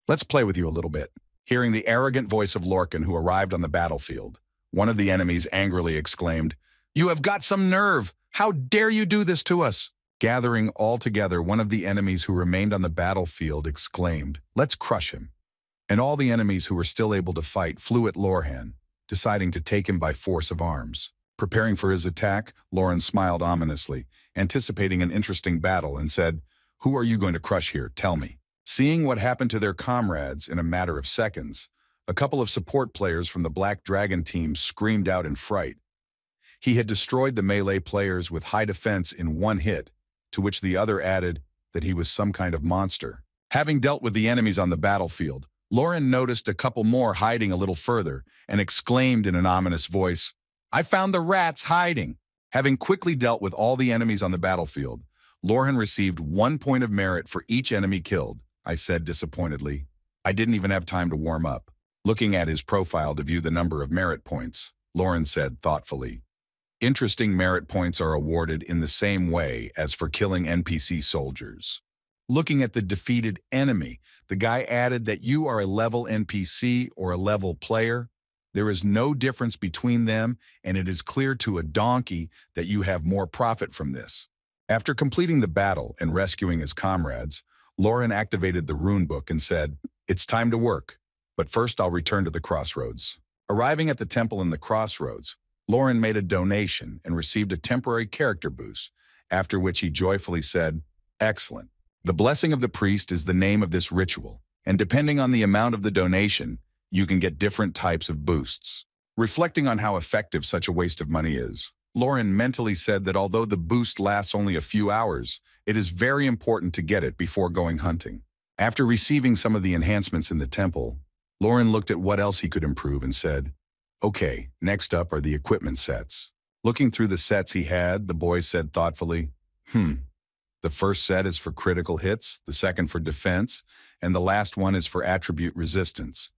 "Let's play with you a little bit." Hearing the arrogant voice of Lorcan, who arrived on the battlefield, one of the enemies angrily exclaimed, "You have got some nerve! How dare you do this to us?" Gathering all together, one of the enemies who remained on the battlefield exclaimed, "Let's crush him." And all the enemies who were still able to fight flew at Lorhan, deciding to take him by force of arms. Preparing for his attack, Lorhan smiled ominously, anticipating an interesting battle, and said, "Who are you going to crush here? Tell me." Seeing what happened to their comrades in a matter of seconds, a couple of support players from the Black Dragon team screamed out in fright. He had destroyed the melee players with high defense in one hit, to which the other added that he was some kind of monster. Having dealt with the enemies on the battlefield, Lorhan noticed a couple more hiding a little further and exclaimed in an ominous voice, "I found the rats hiding." Having quickly dealt with all the enemies on the battlefield, Lorhan received 1 point of merit for each enemy killed. I said disappointedly, "I didn't even have time to warm up." Looking at his profile to view the number of merit points, Lorhan said thoughtfully, "Interesting merit points are awarded in the same way as for killing NPC soldiers." Looking at the defeated enemy, the guy added that you are a level NPC or a level player. There is no difference between them, and it is clear to a donkey that you have more profit from this. After completing the battle and rescuing his comrades, Lorhan activated the rune book and said, "It's time to work, but first I'll return to the crossroads." Arriving at the temple in the crossroads, Lorhan made a donation and received a temporary character boost, after which he joyfully said, "Excellent. The blessing of the priest is the name of this ritual, and depending on the amount of the donation, you can get different types of boosts." Reflecting on how effective such a waste of money is, Lorhan mentally said that although the boost lasts only a few hours, it is very important to get it before going hunting. After receiving some of the enhancements in the temple, Lorhan looked at what else he could improve and said, "Okay, next up are the equipment sets." Looking through the sets he had, the boy said thoughtfully, The first set is for critical hits, the second for defense, and the last one is for attribute resistance.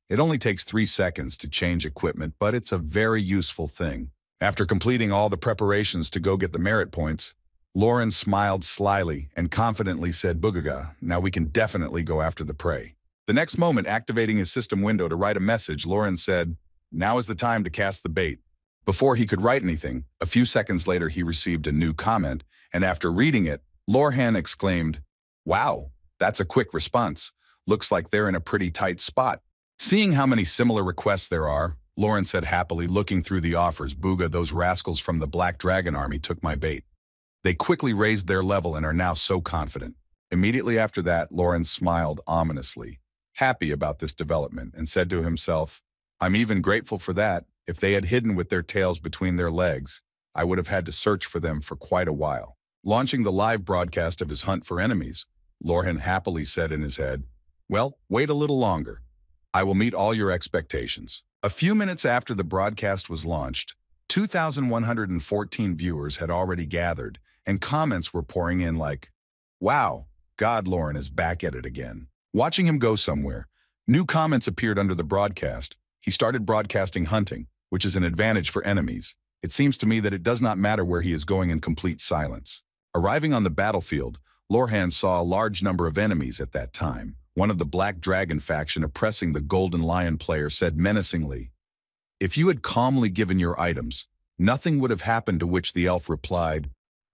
It only takes 3 seconds to change equipment, but it's a very useful thing." After completing all the preparations to go get the merit points, Lorhan smiled slyly and confidently said, "Boogaga, now we can definitely go after the prey." The next moment, activating his system window to write a message, Lorhan said, "Now is the time to cast the bait." Before he could write anything, a few seconds later he received a new comment, and after reading it, Lorhan exclaimed, "Wow, that's a quick response." Looks like they're in a pretty tight spot. Seeing how many similar requests there are, Lauren said happily, looking through the offers. Booga, those rascals from the Black Dragon Army took my bait. They quickly raised their level and are now so confident. Immediately after that, Lauren smiled ominously, happy about this development, and said to himself, I'm even grateful for that. If they had hidden with their tails between their legs, I would have had to search for them for quite a while. Launching the live broadcast of his hunt for enemies, Lauren happily said in his head, well, wait a little longer. I will meet all your expectations. A few minutes after the broadcast was launched, 2,114 viewers had already gathered, and comments were pouring in like, wow, God, Lauren is back at it again. Watching him go somewhere, new comments appeared under the broadcast. He started broadcasting hunting, which is an advantage for enemies. It seems to me that it does not matter where he is going in complete silence. Arriving on the battlefield, Lorhan saw a large number of enemies at that time. One of the Black Dragon faction oppressing the Golden Lion player said menacingly, if you had calmly given your items, nothing would have happened, to which the elf replied,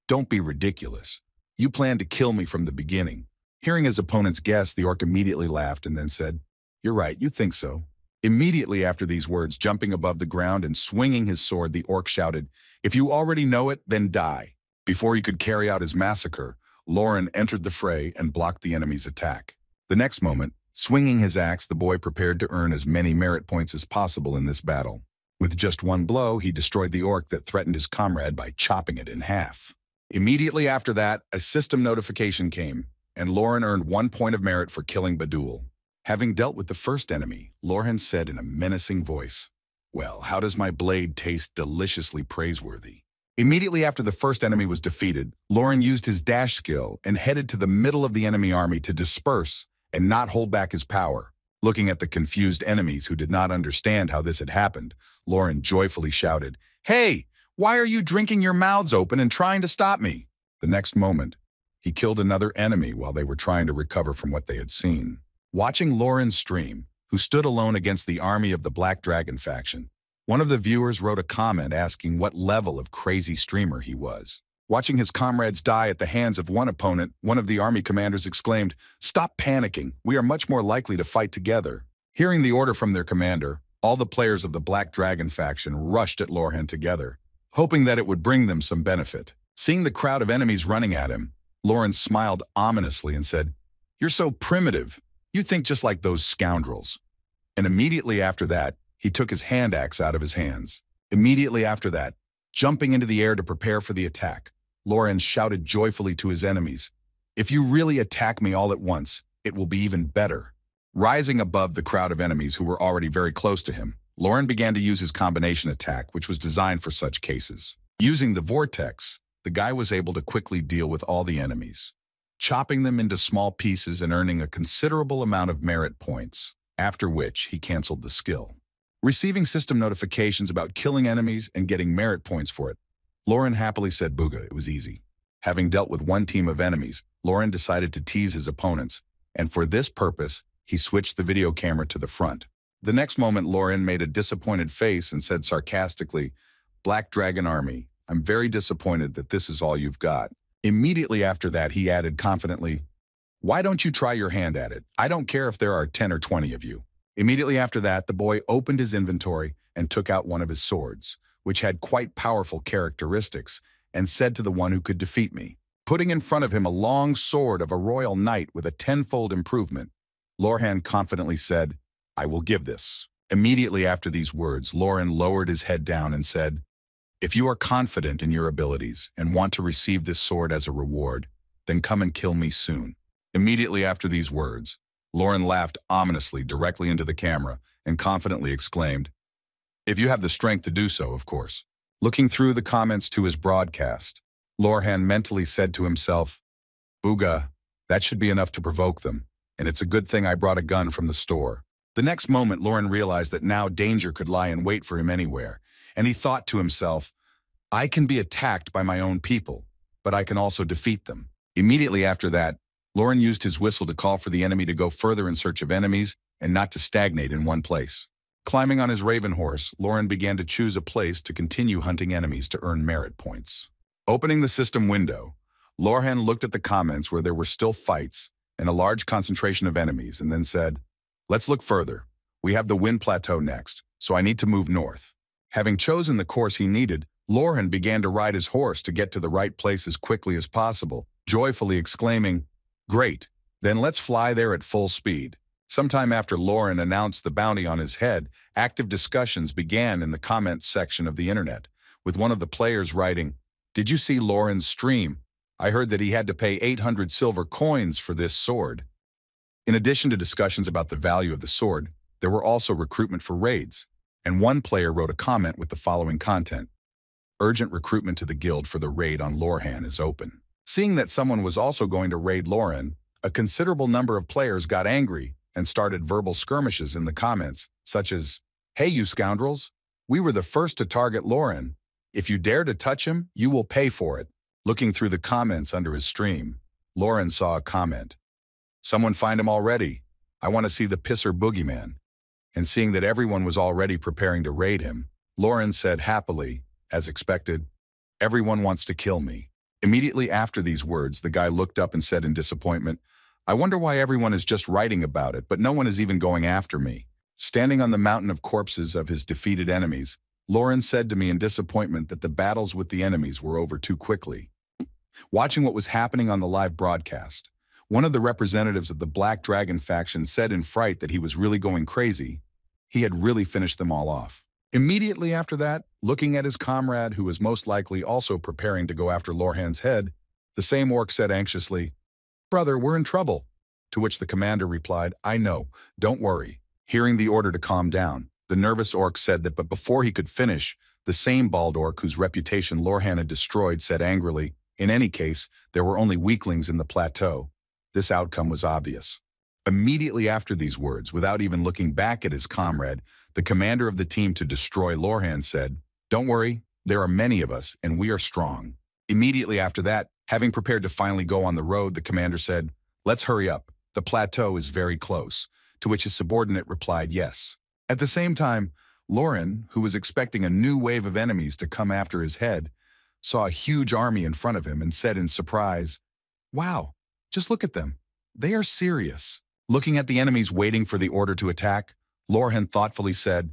don't be ridiculous. You planned to kill me from the beginning. Hearing his opponent's guess, the orc immediately laughed and then said, you're right, you think so. Immediately after these words, jumping above the ground and swinging his sword, the orc shouted, if you already know it, then die. Before he could carry out his massacre, Lauren entered the fray and blocked the enemy's attack. The next moment, swinging his axe, the boy prepared to earn as many merit points as possible in this battle. With just one blow, he destroyed the orc that threatened his comrade by chopping it in half. Immediately after that, a system notification came, and Lauren earned 1 point of merit for killing Badul. Having dealt with the first enemy, Lauren said in a menacing voice, well, how does my blade taste deliciously praiseworthy? Immediately after the first enemy was defeated, Lauren used his dash skill and headed to the middle of the enemy army to disperse and not hold back his power. Looking at the confused enemies who did not understand how this had happened, Lauren joyfully shouted, hey, why are you drinking your mouths open and trying to stop me? The next moment, he killed another enemy while they were trying to recover from what they had seen. Watching Lauren's stream, who stood alone against the army of the Black Dragon faction, one of the viewers wrote a comment asking what level of crazy streamer he was. Watching his comrades die at the hands of one opponent, one of the army commanders exclaimed, stop panicking, we are much more likely to fight together. Hearing the order from their commander, all the players of the Black Dragon faction rushed at Lorhan together, hoping that it would bring them some benefit. Seeing the crowd of enemies running at him, Lauren smiled ominously and said, you're so primitive. You think just like those scoundrels. And immediately after that, he took his hand axe out of his hands. Immediately after that, jumping into the air to prepare for the attack, Lauren shouted joyfully to his enemies, if you really attack me all at once, it will be even better. Rising above the crowd of enemies who were already very close to him, Lauren began to use his combination attack, which was designed for such cases. Using the vortex, the guy was able to quickly deal with all the enemies, chopping them into small pieces and earning a considerable amount of merit points, after which he canceled the skill. Receiving system notifications about killing enemies and getting merit points for it, Lauren happily said booga, it was easy. Having dealt with one team of enemies, Lauren decided to tease his opponents, and for this purpose, he switched the video camera to the front. The next moment, Lauren made a disappointed face and said sarcastically, Black Dragon Army, I'm very disappointed that this is all you've got. Immediately after that, he added confidently, why don't you try your hand at it? I don't care if there are 10 or 20 of you. Immediately after that, the boy opened his inventory and took out one of his swords, which had quite powerful characteristics, and said to the one who could defeat me, putting in front of him a long sword of a royal knight with a 10-fold improvement, Lorhan confidently said, I will give this. Immediately after these words, Lauren lowered his head down and said, if you are confident in your abilities and want to receive this sword as a reward, then come and kill me soon. Immediately after these words, Lauren laughed ominously directly into the camera and confidently exclaimed, if you have the strength to do so, of course. Looking through the comments to his broadcast, Lorhan mentally said to himself, booga, that should be enough to provoke them, and it's a good thing I brought a gun from the store. The next moment, Lauren realized that now danger could lie in wait for him anywhere, and he thought to himself, I can be attacked by my own people, but I can also defeat them. Immediately after that, Lauren used his whistle to call for the enemy to go further in search of enemies and not to stagnate in one place. Climbing on his raven horse, Lauren began to choose a place to continue hunting enemies to earn merit points. Opening the system window, Lorhan looked at the comments where there were still fights and a large concentration of enemies, and then said, "Let's look further. We have the Wind Plateau next, so I need to move north." Having chosen the course he needed, Loran began to ride his horse to get to the right place as quickly as possible, joyfully exclaiming, "Great, then let's fly there at full speed." Sometime after Loran announced the bounty on his head, active discussions began in the comments section of the internet, with one of the players writing, "Did you see Loran's stream? I heard that he had to pay 800 silver coins for this sword." In addition to discussions about the value of the sword, there were also recruitment for raids, and one player wrote a comment with the following content: "Urgent recruitment to the guild for the raid on Lorhan is open." Seeing that someone was also going to raid Loran, a considerable number of players got angry and started verbal skirmishes in the comments, such as, "Hey, you scoundrels, we were the first to target Loran. If you dare to touch him, you will pay for it." Looking through the comments under his stream, Loran saw a comment, "Someone find him already. I want to see the pisser boogeyman." And seeing that everyone was already preparing to raid him, Loran said happily, as expected, "Everyone wants to kill me." Immediately after these words, the guy looked up and said in disappointment, "I wonder why everyone is just writing about it, but no one is even going after me." Standing on the mountain of corpses of his defeated enemies, Loran said to me in disappointment that the battles with the enemies were over too quickly. Watching what was happening on the live broadcast, one of the representatives of the Black Dragon faction said in fright that he was really going crazy. He had really finished them all off. Immediately after that, looking at his comrade who was most likely also preparing to go after Lorhan's head, the same orc said anxiously, "Brother, we're in trouble." To which the commander replied, "I know, don't worry." Hearing the order to calm down, the nervous orc said that but before he could finish, the same bald orc whose reputation Lorhan had destroyed said angrily, "In any case, there were only weaklings in the plateau." This outcome was obvious. Immediately after these words, without even looking back at his comrade, the commander of the team to destroy Lorhan said, "Don't worry, there are many of us, and we are strong." Immediately after that, having prepared to finally go on the road, the commander said, "Let's hurry up. The plateau is very close." To which his subordinate replied, "Yes." At the same time, Loran, who was expecting a new wave of enemies to come after his head, saw a huge army in front of him and said in surprise, "Wow, just look at them. They are serious." Looking at the enemies waiting for the order to attack, Lorhan thoughtfully said,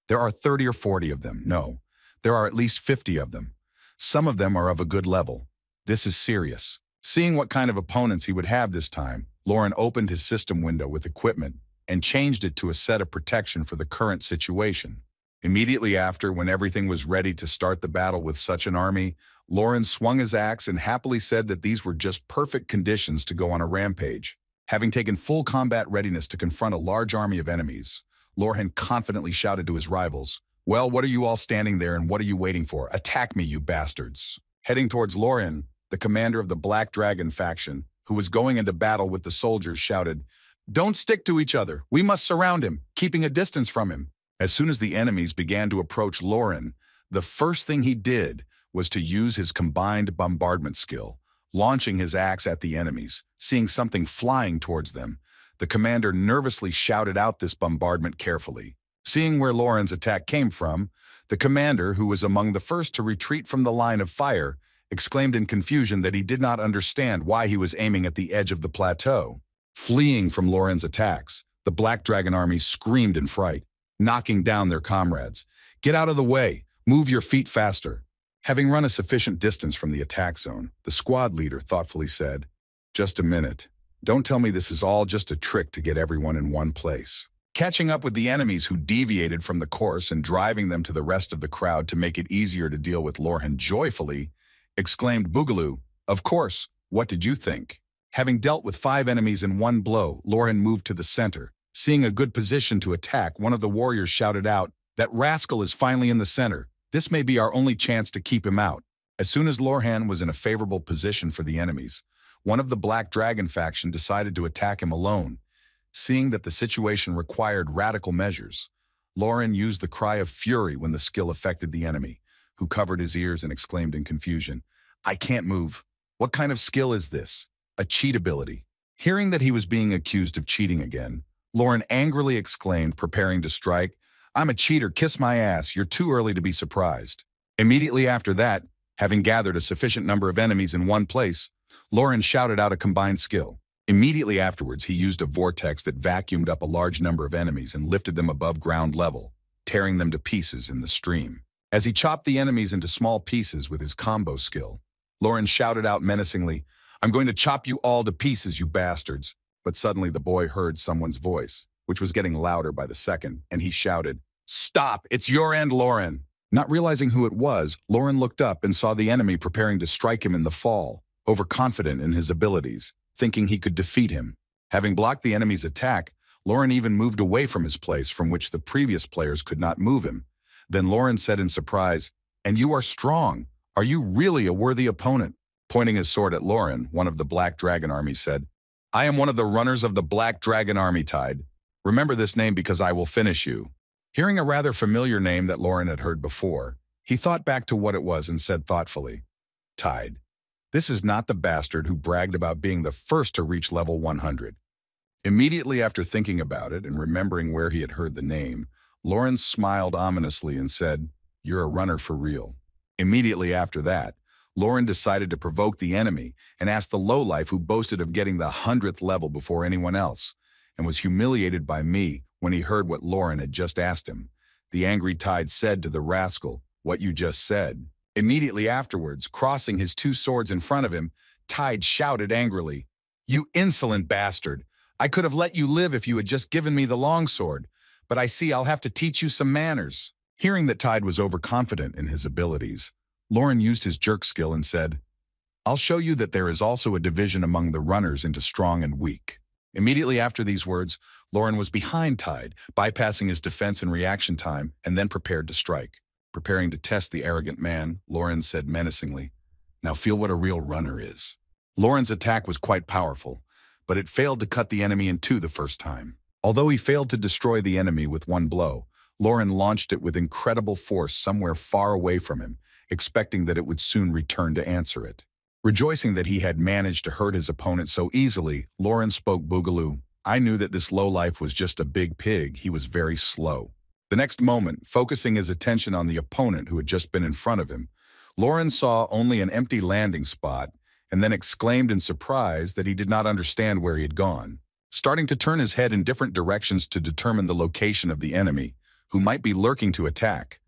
"There are 30 or 40 of them. No, there are at least 50 of them. Some of them are of a good level. This is serious." Seeing what kind of opponents he would have this time, Loran opened his system window with equipment and changed it to a set of protection for the current situation. Immediately after, when everything was ready to start the battle with such an army, Loran swung his axe and happily said that these were just perfect conditions to go on a rampage. Having taken full combat readiness to confront a large army of enemies, Lorhan confidently shouted to his rivals, "Well, what are you all standing there and what are you waiting for? Attack me, you bastards." Heading towards Loran, the commander of the Black Dragon faction, who was going into battle with the soldiers, shouted, "Don't stick to each other. We must surround him, keeping a distance from him." As soon as the enemies began to approach Loran, the first thing he did was to use his combined bombardment skill, launching his axe at the enemies. Seeing something flying towards them, the commander nervously shouted out this bombardment carefully. Seeing where Loran's attack came from, the commander, who was among the first to retreat from the line of fire, exclaimed in confusion that he did not understand why he was aiming at the edge of the plateau. Fleeing from Loran's attacks, the Black Dragon army screamed in fright, knocking down their comrades. "Get out of the way! Move your feet faster!" Having run a sufficient distance from the attack zone, the squad leader thoughtfully said, "Just a minute. Don't tell me this is all just a trick to get everyone in one place." Catching up with the enemies who deviated from the course and driving them to the rest of the crowd to make it easier to deal with Lorhan joyfully, exclaimed Boogaloo, "Of course, what did you think?" Having dealt with 5 enemies in one blow, Lorhan moved to the center. Seeing a good position to attack, one of the warriors shouted out, "That rascal is finally in the center. This may be our only chance to keep him out." As soon as Lorhan was in a favorable position for the enemies, one of the Black Dragon faction decided to attack him alone. Seeing that the situation required radical measures, Loran used the cry of fury when the skill affected the enemy, who covered his ears and exclaimed in confusion, "I can't move. What kind of skill is this? A cheat ability." Hearing that he was being accused of cheating again, Loran angrily exclaimed, preparing to strike, "I'm a cheater, kiss my ass, you're too early to be surprised." Immediately after that, having gathered a sufficient number of enemies in one place, Loran shouted out a combined skill. Immediately afterwards, he used a vortex that vacuumed up a large number of enemies and lifted them above ground level, tearing them to pieces in the stream. As he chopped the enemies into small pieces with his combo skill, Lauren shouted out menacingly, "I'm going to chop you all to pieces, you bastards." But suddenly the boy heard someone's voice, which was getting louder by the second, and he shouted, "Stop! It's your end, Lauren!" Not realizing who it was, Lauren looked up and saw the enemy preparing to strike him in the fall, overconfident in his abilities, thinking he could defeat him. Having blocked the enemy's attack, Lauren even moved away from his place from which the previous players could not move him. Then Lauren said in surprise, "And you are strong. Are you really a worthy opponent?" Pointing his sword at Lauren, one of the Black Dragon Army said, "I am one of the runners of the Black Dragon Army, Tide. Remember this name because I will finish you." Hearing a rather familiar name that Lauren had heard before, he thought back to what it was and said thoughtfully, "Tide. This is not the bastard who bragged about being the first to reach level 100. Immediately after thinking about it and remembering where he had heard the name, Lawrence smiled ominously and said, "You're a runner for real." Immediately after that, Lauren decided to provoke the enemy and asked the lowlife who boasted of getting the 100th level before anyone else, and was humiliated by me when he heard what Lauren had just asked him. The angry Tide said to the rascal, "What you just said." Immediately afterwards, crossing his two swords in front of him, Tide shouted angrily, "You insolent bastard! I could have let you live if you had just given me the longsword, but I see I'll have to teach you some manners." Hearing that Tide was overconfident in his abilities, Lauren used his jerk skill and said, "I'll show you that there is also a division among the runners into strong and weak." Immediately after these words, Lauren was behind Tide, bypassing his defense and reaction time, and then prepared to strike. Preparing to test the arrogant man, Lauren said menacingly, "Now feel what a real runner is." Lauren's attack was quite powerful, but it failed to cut the enemy in two the first time. Although he failed to destroy the enemy with one blow, Lauren launched it with incredible force somewhere far away from him, expecting that it would soon return to answer it. Rejoicing that he had managed to hurt his opponent so easily, Lauren spoke Boogaloo. "I knew that this lowlife was just a big pig. He was very slow." The next moment, focusing his attention on the opponent who had just been in front of him, Lauren saw only an empty landing spot and then exclaimed in surprise that he did not understand where he had gone. Starting to turn his head in different directions to determine the location of the enemy, who might be lurking to attack,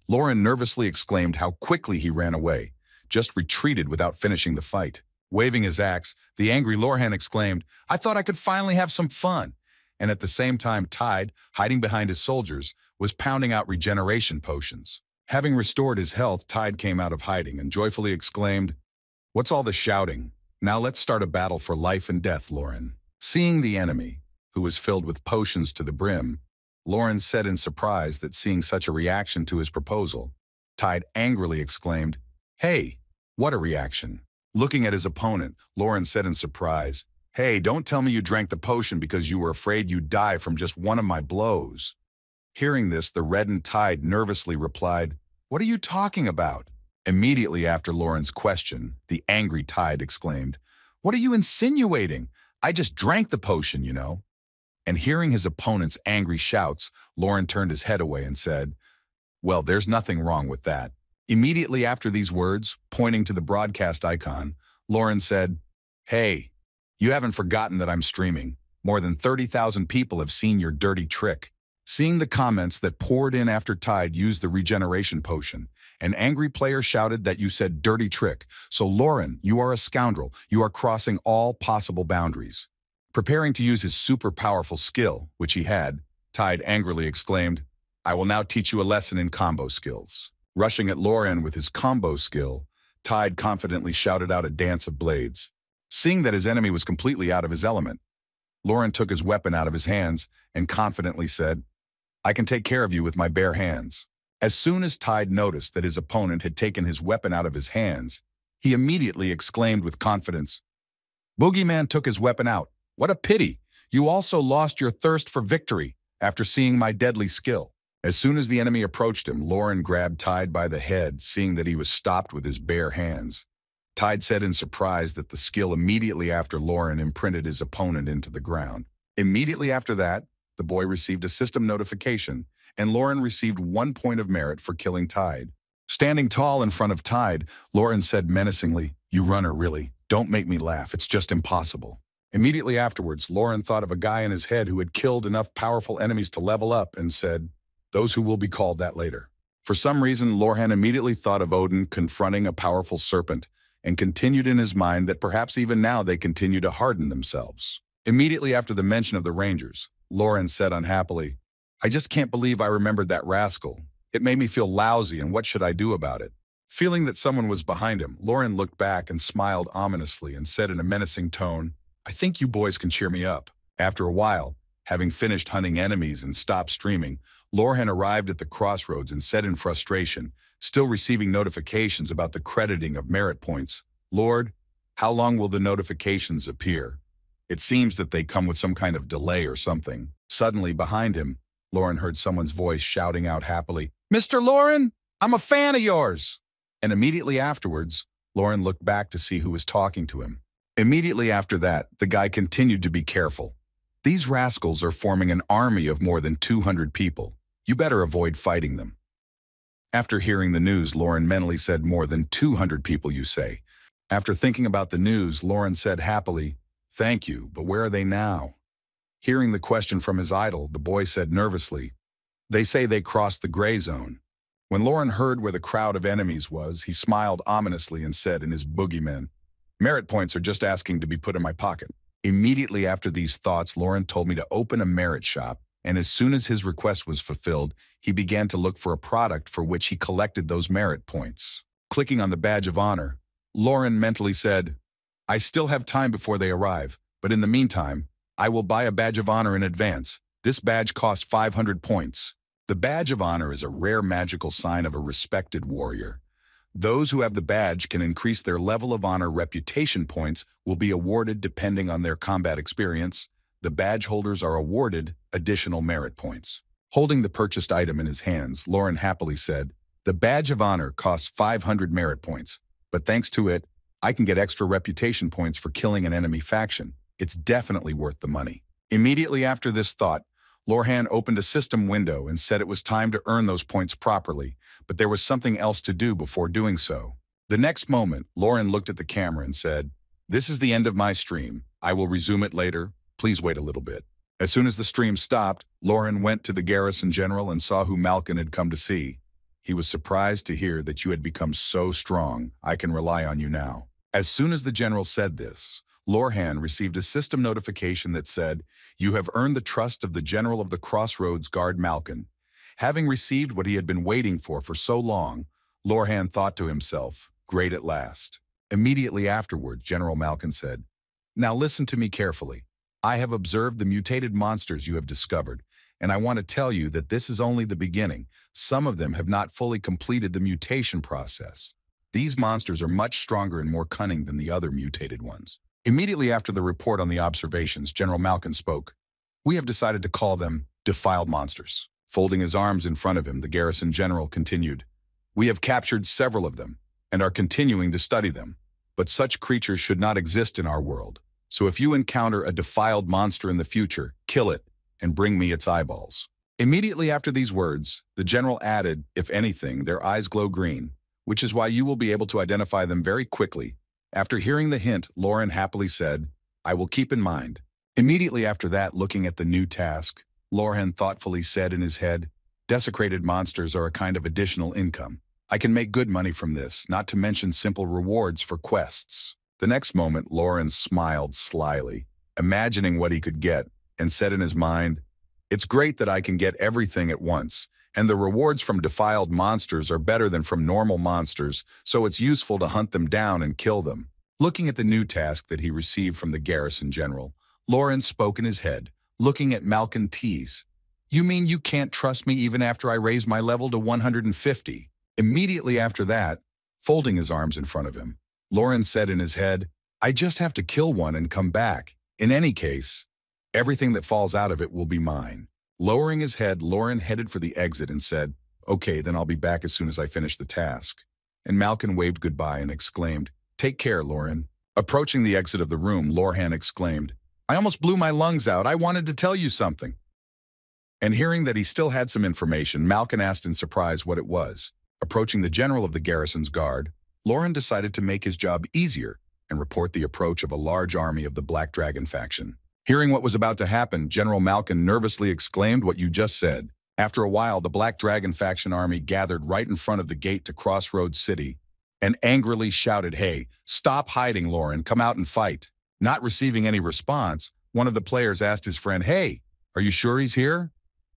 Lauren nervously exclaimed how quickly he ran away, just retreated without finishing the fight. Waving his axe, the angry Lorhan exclaimed, "I thought I could finally have some fun." And at the same time, Tide, hiding behind his soldiers, was pounding out regeneration potions. Having restored his health, Tide came out of hiding and joyfully exclaimed, "What's all the shouting? Now let's start a battle for life and death, Lauren." Seeing the enemy, who was filled with potions to the brim, Lauren said in surprise that seeing such a reaction to his proposal, Tide angrily exclaimed, "Hey, what a reaction." Looking at his opponent, Lauren said in surprise, "Hey, don't tell me you drank the potion because you were afraid you'd die from just one of my blows." Hearing this, the reddened Tide nervously replied, "What are you talking about?" Immediately after Lauren's question, the angry Tide exclaimed, "What are you insinuating? I just drank the potion, you know." And hearing his opponent's angry shouts, Lauren turned his head away and said, "Well, there's nothing wrong with that." Immediately after these words, pointing to the broadcast icon, Lauren said, "Hey, you haven't forgotten that I'm streaming. More than 30,000 people have seen your dirty trick." Seeing the comments that poured in after Tide used the regeneration potion, an angry player shouted that you said dirty trick. "So Lauren, you are a scoundrel. You are crossing all possible boundaries." Preparing to use his super powerful skill, which he had, Tide angrily exclaimed, "I will now teach you a lesson in combo skills." Rushing at Lauren with his combo skill, Tide confidently shouted out a dance of blades. Seeing that his enemy was completely out of his element, Lauren took his weapon out of his hands and confidently said, "I can take care of you with my bare hands." As soon as Tide noticed that his opponent had taken his weapon out of his hands, he immediately exclaimed with confidence, "Boogeyman took his weapon out. What a pity! You also lost your thirst for victory after seeing my deadly skill." As soon as the enemy approached him, Lauren grabbed Tide by the head, seeing that he was stopped with his bare hands. Tide said in surprise that the skill immediately after Lauren imprinted his opponent into the ground. Immediately after that, the boy received a system notification, and Lauren received 1 point of merit for killing Tide. Standing tall in front of Tide, Lauren said menacingly, "You runner, really. Don't make me laugh. It's just impossible." Immediately afterwards, Lauren thought of a guy in his head who had killed enough powerful enemies to level up and said, "Those who will be called that later." For some reason, Lorhan immediately thought of Odin confronting a powerful serpent and continued in his mind that perhaps even now they continue to harden themselves. Immediately after the mention of the Rangers, Lauren said unhappily, "I just can't believe I remembered that rascal. It made me feel lousy, and what should I do about it?" Feeling that someone was behind him, Lauren looked back and smiled ominously and said in a menacing tone, "I think you boys can cheer me up." After a while, having finished hunting enemies and stopped streaming, Lorhan arrived at the crossroads and said in frustration, still receiving notifications about the crediting of merit points, "Lord, how long will the notifications appear? It seems that they come with some kind of delay or something." Suddenly, behind him, Lauren heard someone's voice shouting out happily, "Mr. Lauren, I'm a fan of yours!" And immediately afterwards, Lauren looked back to see who was talking to him. Immediately after that, the guy continued to be careful. "These rascals are forming an army of more than 200 people. You better avoid fighting them." After hearing the news, Lauren mentally said, "More than 200 people, you say?" After thinking about the news, Lauren said happily, "Thank you, but where are they now?" Hearing the question from his idol, the boy said nervously, "They say they crossed the gray zone." When Lauren heard where the crowd of enemies was, he smiled ominously and said in his boogeyman, "Merit points are just asking to be put in my pocket." Immediately after these thoughts, Lauren told me to open a merit shop, and as soon as his request was fulfilled, he began to look for a product for which he collected those merit points. Clicking on the badge of honor, Lauren mentally said, "I still have time before they arrive, but in the meantime, I will buy a badge of honor in advance. This badge costs 500 points. The badge of honor is a rare magical sign of a respected warrior. Those who have the badge can increase their level of honor. Reputation points will be awarded depending on their combat experience. The badge holders are awarded additional merit points." Holding the purchased item in his hands, Lauren happily said, "The badge of honor costs 500 merit points, but thanks to it, I can get extra reputation points for killing an enemy faction. It's definitely worth the money." Immediately after this thought, Lorhan opened a system window and said it was time to earn those points properly, but there was something else to do before doing so. The next moment, Lauren looked at the camera and said, "This is the end of my stream. I will resume it later. Please wait a little bit." As soon as the stream stopped, Lauren went to the garrison general and saw who Malkin had come to see. He was surprised to hear that you had become so strong. "I can rely on you now." As soon as the general said this, Lorhan received a system notification that said, "You have earned the trust of the general of the Crossroads Guard, Malkin." Having received what he had been waiting for so long, Lorhan thought to himself, "Great at last." Immediately afterward, General Malkin said, "Now listen to me carefully. I have observed the mutated monsters you have discovered, and I want to tell you that this is only the beginning. Some of them have not fully completed the mutation process. These monsters are much stronger and more cunning than the other mutated ones." Immediately after the report on the observations, General Malkin spoke. "We have decided to call them defiled monsters." Folding his arms in front of him, the garrison general continued, "We have captured several of them and are continuing to study them, but such creatures should not exist in our world. So if you encounter a defiled monster in the future, kill it and bring me its eyeballs." Immediately after these words, the general added, "If anything, their eyes glow green, which is why you will be able to identify them very quickly." After hearing the hint, Lauren happily said, "I will keep in mind." Immediately after that, looking at the new task, Lorhan thoughtfully said in his head, "Desecrated monsters are a kind of additional income. I can make good money from this, not to mention simple rewards for quests." The next moment, Lauren smiled slyly, imagining what he could get, and said in his mind, "It's great that I can get everything at once, and the rewards from defiled monsters are better than from normal monsters, so it's useful to hunt them down and kill them." Looking at the new task that he received from the garrison general, Lauren spoke in his head, looking at Malkin Tease. "You mean you can't trust me even after I raise my level to 150? Immediately after that, folding his arms in front of him, Lauren said in his head, "I just have to kill one and come back. In any case, everything that falls out of it will be mine." Lowering his head, Lauren headed for the exit and said, "Okay, then I'll be back as soon as I finish the task." And Malkin waved goodbye and exclaimed, "Take care, Lauren." Approaching the exit of the room, Lorhan exclaimed, "I almost blew my lungs out. I wanted to tell you something." And hearing that he still had some information, Malkin asked in surprise what it was. Approaching the general of the garrison's guard, Lauren decided to make his job easier and report the approach of a large army of the Black Dragon faction. Hearing what was about to happen, General Malkin nervously exclaimed what you just said. After a while, the Black Dragon faction army gathered right in front of the gate to Crossroads City and angrily shouted, "Hey, stop hiding, Lauren, come out and fight." Not receiving any response, one of the players asked his friend, "Hey, are you sure he's here?"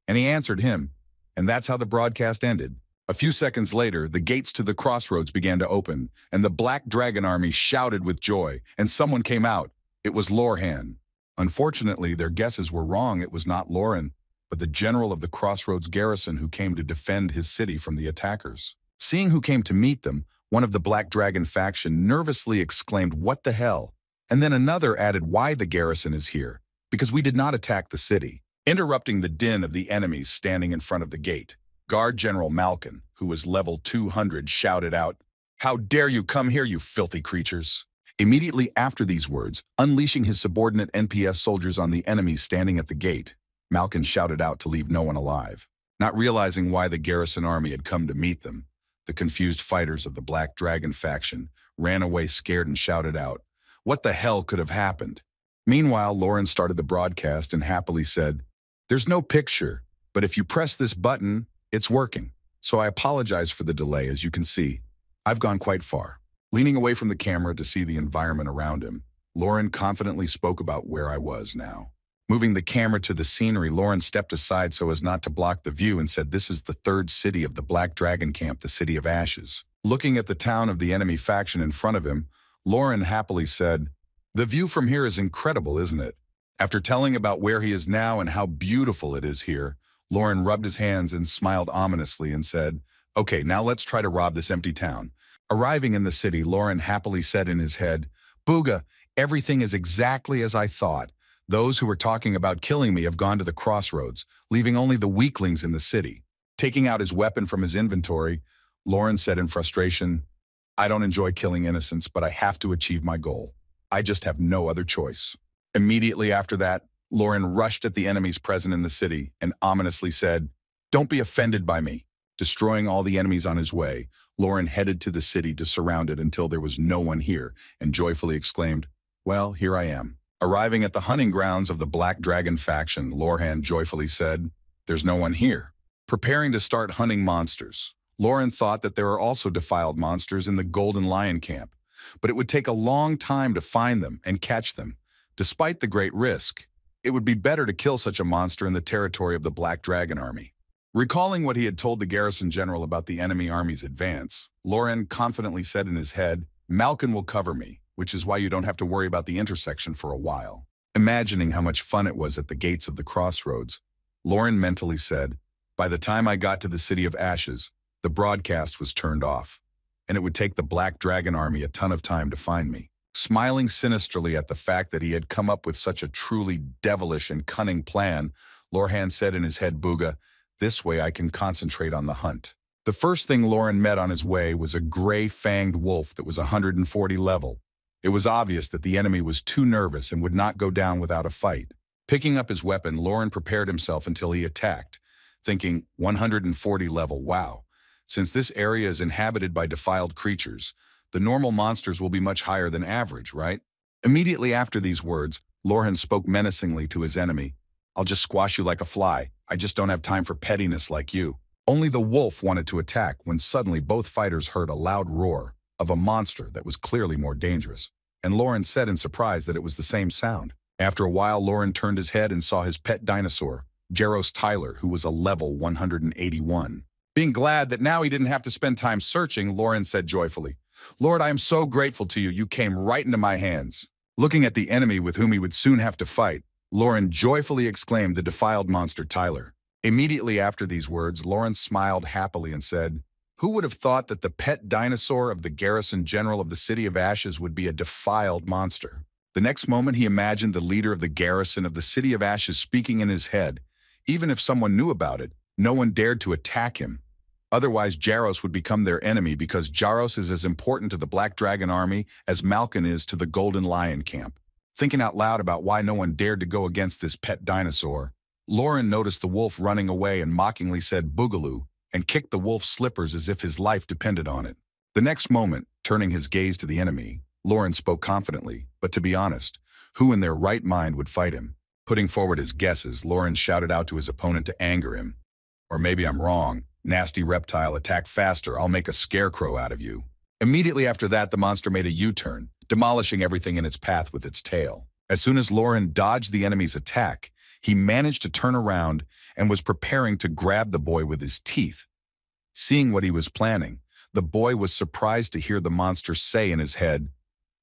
And he answered him, and that's how the broadcast ended. A few seconds later, the gates to the crossroads began to open, and the Black Dragon army shouted with joy, and someone came out. It was Lorhan. Unfortunately, their guesses were wrong. It was not Lauren, but the general of the Crossroads garrison who came to defend his city from the attackers. Seeing who came to meet them, one of the Black Dragon faction nervously exclaimed, "What the hell?" And then another added, "Why the garrison is here? Because we did not attack the city." Interrupting the din of the enemies standing in front of the gate, Guard General Malkin, who was level 200, shouted out, "How dare you come here, you filthy creatures!" Immediately after these words, unleashing his subordinate NPS soldiers on the enemies standing at the gate, Malkin shouted out to leave no one alive. Not realizing why the garrison army had come to meet them, the confused fighters of the Black Dragon faction ran away scared and shouted out, "What the hell could have happened?" Meanwhile, Lauren started the broadcast and happily said, "There's no picture, but if you press this button, it's working. So I apologize for the delay. As you can see, I've gone quite far." Leaning away from the camera to see the environment around him, Lauren confidently spoke about where I was now. Moving the camera to the scenery, Lauren stepped aside so as not to block the view and said, "This is the third city of the Black Dragon camp, the City of Ashes." Looking at the town of the enemy faction in front of him, Lauren happily said, "The view from here is incredible, isn't it?" After telling about where he is now and how beautiful it is here, Lauren rubbed his hands and smiled ominously and said, "Okay, now let's try to rob this empty town." Arriving in the city, Lauren happily said in his head, "Booga, everything is exactly as I thought. Those who were talking about killing me have gone to the crossroads, leaving only the weaklings in the city." Taking out his weapon from his inventory, Lauren said in frustration, "I don't enjoy killing innocents, but I have to achieve my goal. I just have no other choice." Immediately after that, Lauren rushed at the enemies present in the city and ominously said, "Don't be offended by me." Destroying all the enemies on his way, Lauren headed to the city to surround it until there was no one here and joyfully exclaimed, "Well, here I am." Arriving at the hunting grounds of the Black Dragon faction, Lorhan joyfully said, "There's no one here." Preparing to start hunting monsters, Lauren thought that there are also defiled monsters in the Golden Lion camp, but it would take a long time to find them and catch them. Despite the great risk, it would be better to kill such a monster in the territory of the Black Dragon army. Recalling what he had told the garrison general about the enemy army's advance, Lauren confidently said in his head, "Malkin will cover me, which is why you don't have to worry about the intersection for a while." Imagining how much fun it was at the gates of the crossroads, Lauren mentally said, "By the time I got to the City of Ashes, the broadcast was turned off, and it would take the Black Dragon army a ton of time to find me." Smiling sinisterly at the fact that he had come up with such a truly devilish and cunning plan, Lorhan said in his head, "Booga, this way I can concentrate on the hunt." The first thing Lauren met on his way was a gray-fanged wolf that was 140 level. It was obvious that the enemy was too nervous and would not go down without a fight. Picking up his weapon, Lauren prepared himself until he attacked, thinking 140 level, wow. Since this area is inhabited by defiled creatures, the normal monsters will be much higher than average, right? Immediately after these words, Lorhan spoke menacingly to his enemy. "I'll just squash you like a fly. I just don't have time for pettiness like you." Only the wolf wanted to attack when suddenly both fighters heard a loud roar of a monster that was clearly more dangerous, and Lauren said in surprise that it was the same sound. After a while, Lauren turned his head and saw his pet dinosaur, Jaros Tyler, who was a level 181. Being glad that now he didn't have to spend time searching, Lauren said joyfully, "Lord, I am so grateful to you. You came right into my hands." Looking at the enemy with whom he would soon have to fight, Lauren joyfully exclaimed the defiled monster Tyler. Immediately after these words, Lauren smiled happily and said, "Who would have thought that the pet dinosaur of the garrison general of the City of Ashes would be a defiled monster?" The next moment he imagined the leader of the garrison of the City of Ashes speaking in his head. Even if someone knew about it, no one dared to attack him. Otherwise, Jaros would become their enemy because Jaros is as important to the Black Dragon army as Malkin is to the Golden Lion camp. Thinking out loud about why no one dared to go against this pet dinosaur, Lauren noticed the wolf running away and mockingly said "Boogaloo" and kicked the wolf's slippers as if his life depended on it. The next moment, turning his gaze to the enemy, Lauren spoke confidently, but to be honest, who in their right mind would fight him? Putting forward his guesses, Lauren shouted out to his opponent to anger him. Or maybe I'm wrong. Nasty reptile, attack faster. I'll make a scarecrow out of you. Immediately after that, the monster made a U-turn, demolishing everything in its path with its tail. As soon as Lauren dodged the enemy's attack, he managed to turn around and was preparing to grab the boy with his teeth. Seeing what he was planning, the boy was surprised to hear the monster say in his head,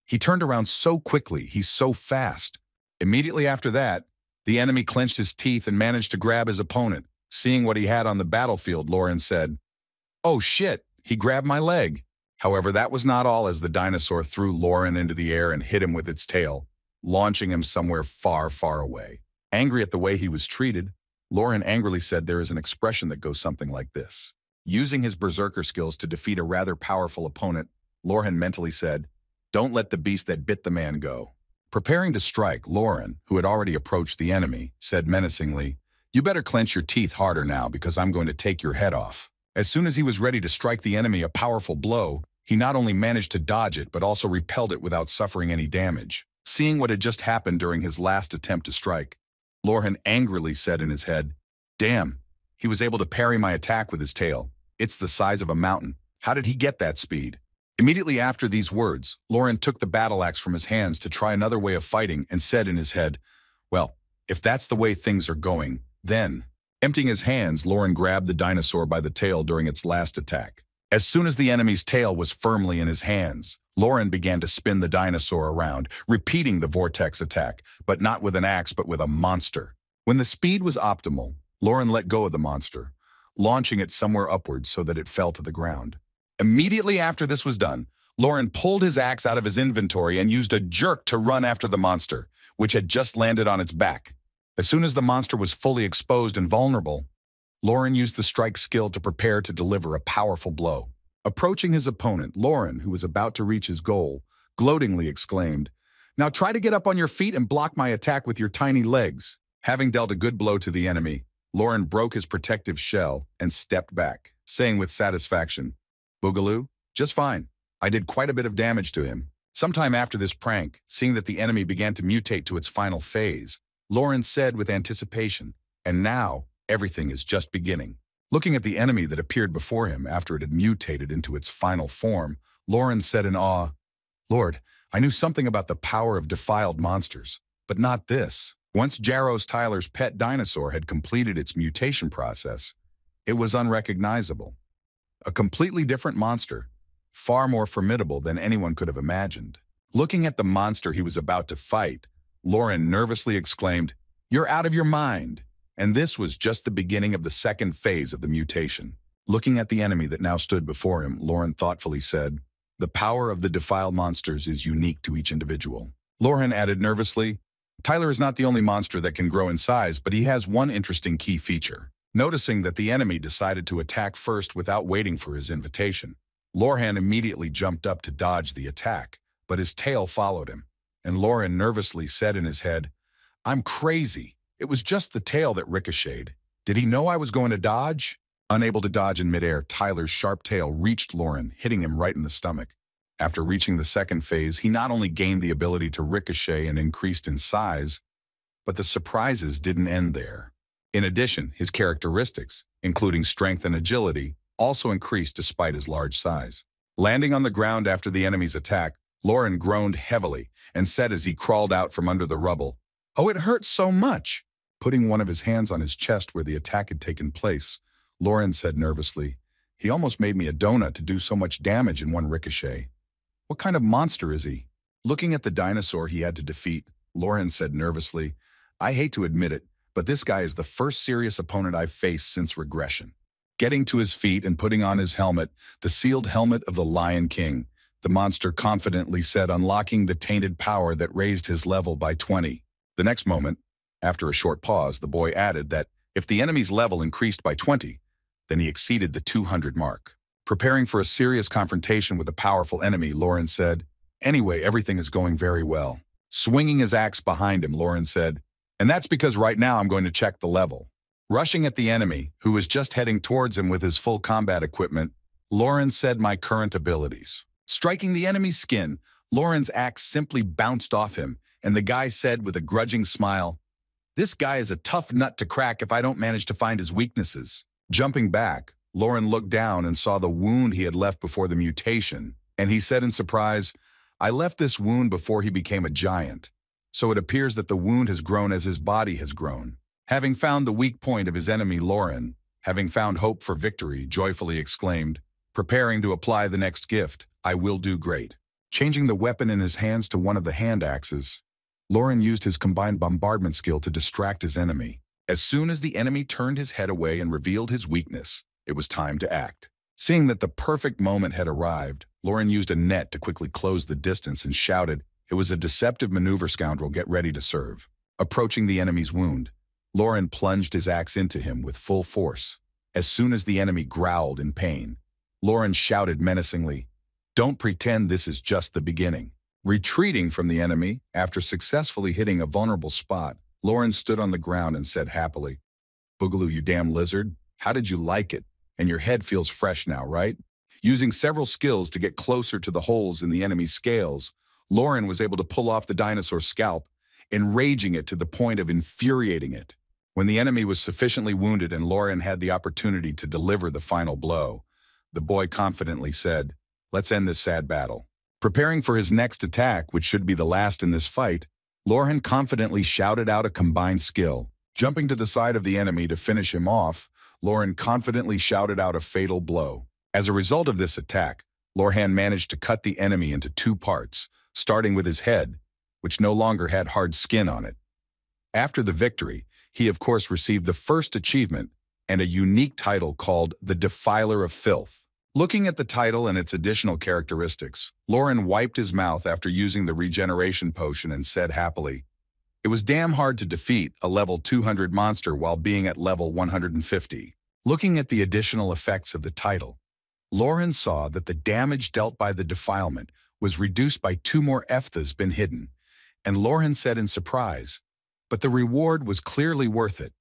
"He turned around so quickly, he's so fast." Immediately after that, the enemy clenched his teeth and managed to grab his opponent. Seeing what he had on the battlefield, Lauren said, "Oh shit, he grabbed my leg." However, that was not all, as the dinosaur threw Lauren into the air and hit him with its tail, launching him somewhere far, far away. Angry at the way he was treated, Lauren angrily said there is an expression that goes something like this. Using his berserker skills to defeat a rather powerful opponent, Lauren mentally said, "Don't let the beast that bit the man go." Preparing to strike, Lauren, who had already approached the enemy, said menacingly, "You better clench your teeth harder now because I'm going to take your head off." As soon as he was ready to strike the enemy a powerful blow, he not only managed to dodge it but also repelled it without suffering any damage. Seeing what had just happened during his last attempt to strike, Lauren angrily said in his head, "Damn, he was able to parry my attack with his tail. It's the size of a mountain. How did he get that speed?" Immediately after these words, Lauren took the battle axe from his hands to try another way of fighting and said in his head, "Well, if that's the way things are going, then..." Emptying his hands, Lauren grabbed the dinosaur by the tail during its last attack. As soon as the enemy's tail was firmly in his hands, Lauren began to spin the dinosaur around, repeating the vortex attack, but not with an axe but with a monster. When the speed was optimal, Lauren let go of the monster, launching it somewhere upwards so that it fell to the ground. Immediately after this was done, Lauren pulled his axe out of his inventory and used a jerk to run after the monster, which had just landed on its back. As soon as the monster was fully exposed and vulnerable, Lauren used the strike skill to prepare to deliver a powerful blow. Approaching his opponent, Lauren, who was about to reach his goal, gloatingly exclaimed, "Now try to get up on your feet and block my attack with your tiny legs." Having dealt a good blow to the enemy, Lauren broke his protective shell and stepped back, saying with satisfaction, "Boogaloo, just fine. I did quite a bit of damage to him." Sometime after this prank, seeing that the enemy began to mutate to its final phase, Lauren said with anticipation, "And now, everything is just beginning." Looking at the enemy that appeared before him after it had mutated into its final form, Lauren said in awe, "Lord, I knew something about the power of defiled monsters, but not this." Once Jaros Tyler's pet dinosaur had completed its mutation process, it was unrecognizable. A completely different monster, far more formidable than anyone could have imagined. Looking at the monster he was about to fight, Lauren nervously exclaimed, "You're out of your mind." And this was just the beginning of the second phase of the mutation. Looking at the enemy that now stood before him, Lauren thoughtfully said, "The power of the defiled monsters is unique to each individual." Lauren added nervously, "Tyler is not the only monster that can grow in size, but he has one interesting key feature." Noticing that the enemy decided to attack first without waiting for his invitation, Lauren immediately jumped up to dodge the attack, but his tail followed him, and Lauren nervously said in his head, "I'm crazy. It was just the tail that ricocheted. Did he know I was going to dodge?" Unable to dodge in midair, Tyler's sharp tail reached Lauren, hitting him right in the stomach. After reaching the second phase, he not only gained the ability to ricochet and increased in size, but the surprises didn't end there. In addition, his characteristics, including strength and agility, also increased despite his large size. Landing on the ground after the enemy's attack, Lauren groaned heavily and said as he crawled out from under the rubble, "Oh, it hurts so much." Putting one of his hands on his chest where the attack had taken place, Lauren said nervously, "He almost made me a donut to do so much damage in one ricochet. What kind of monster is he?" Looking at the dinosaur he had to defeat, Lauren said nervously, "I hate to admit it, but this guy is the first serious opponent I've faced since regression." Getting to his feet and putting on his helmet, the sealed helmet of the Lion King, the monster confidently said, unlocking the tainted power that raised his level by 20. The next moment, after a short pause, the boy added that if the enemy's level increased by 20, then he exceeded the 200 mark. Preparing for a serious confrontation with a powerful enemy, Lauren said, "Anyway, everything is going very well." Swinging his axe behind him, Lauren said, "And that's because right now I'm going to check the level." Rushing at the enemy, who was just heading towards him with his full combat equipment, Lauren said, "My current abilities." Striking the enemy's skin, Lauren's axe simply bounced off him, and the guy said with a grudging smile, "This guy is a tough nut to crack if I don't manage to find his weaknesses." Jumping back, Lauren looked down and saw the wound he had left before the mutation, and he said in surprise, "I left this wound before he became a giant. So it appears that the wound has grown as his body has grown." Having found the weak point of his enemy Lauren, having found hope for victory, joyfully exclaimed, preparing to apply the next gift, "I will do great." Changing the weapon in his hands to one of the hand axes, Lauren used his combined bombardment skill to distract his enemy. As soon as the enemy turned his head away and revealed his weakness, it was time to act. Seeing that the perfect moment had arrived, Lauren used a net to quickly close the distance and shouted, "It was a deceptive maneuver, scoundrel, get ready to serve." Approaching the enemy's wound, Lauren plunged his axe into him with full force. As soon as the enemy growled in pain, Lauren shouted menacingly, "Don't pretend this is just the beginning." Retreating from the enemy, after successfully hitting a vulnerable spot, Lauren stood on the ground and said happily, "Boogaloo, you damn lizard, how did you like it? And your head feels fresh now, right?" Using several skills to get closer to the holes in the enemy's scales, Lauren was able to pull off the dinosaur's scalp, enraging it to the point of infuriating it. When the enemy was sufficiently wounded and Lauren had the opportunity to deliver the final blow, the boy confidently said, "Let's end this sad battle." Preparing for his next attack, which should be the last in this fight, Lauren confidently shouted out a combined skill. Jumping to the side of the enemy to finish him off, Lauren confidently shouted out a fatal blow. As a result of this attack, Lauren managed to cut the enemy into two parts, starting with his head, which no longer had hard skin on it. After the victory, he of course received the first achievement and a unique title called the Defiler of Filth. Looking at the title and its additional characteristics, Lauren wiped his mouth after using the regeneration potion and said happily, "It was damn hard to defeat a level 200 monster while being at level 150. Looking at the additional effects of the title, Lauren saw that the damage dealt by the defilement was reduced by 2 more Fthas been hidden, and Lauren said in surprise, "But the reward was clearly worth it,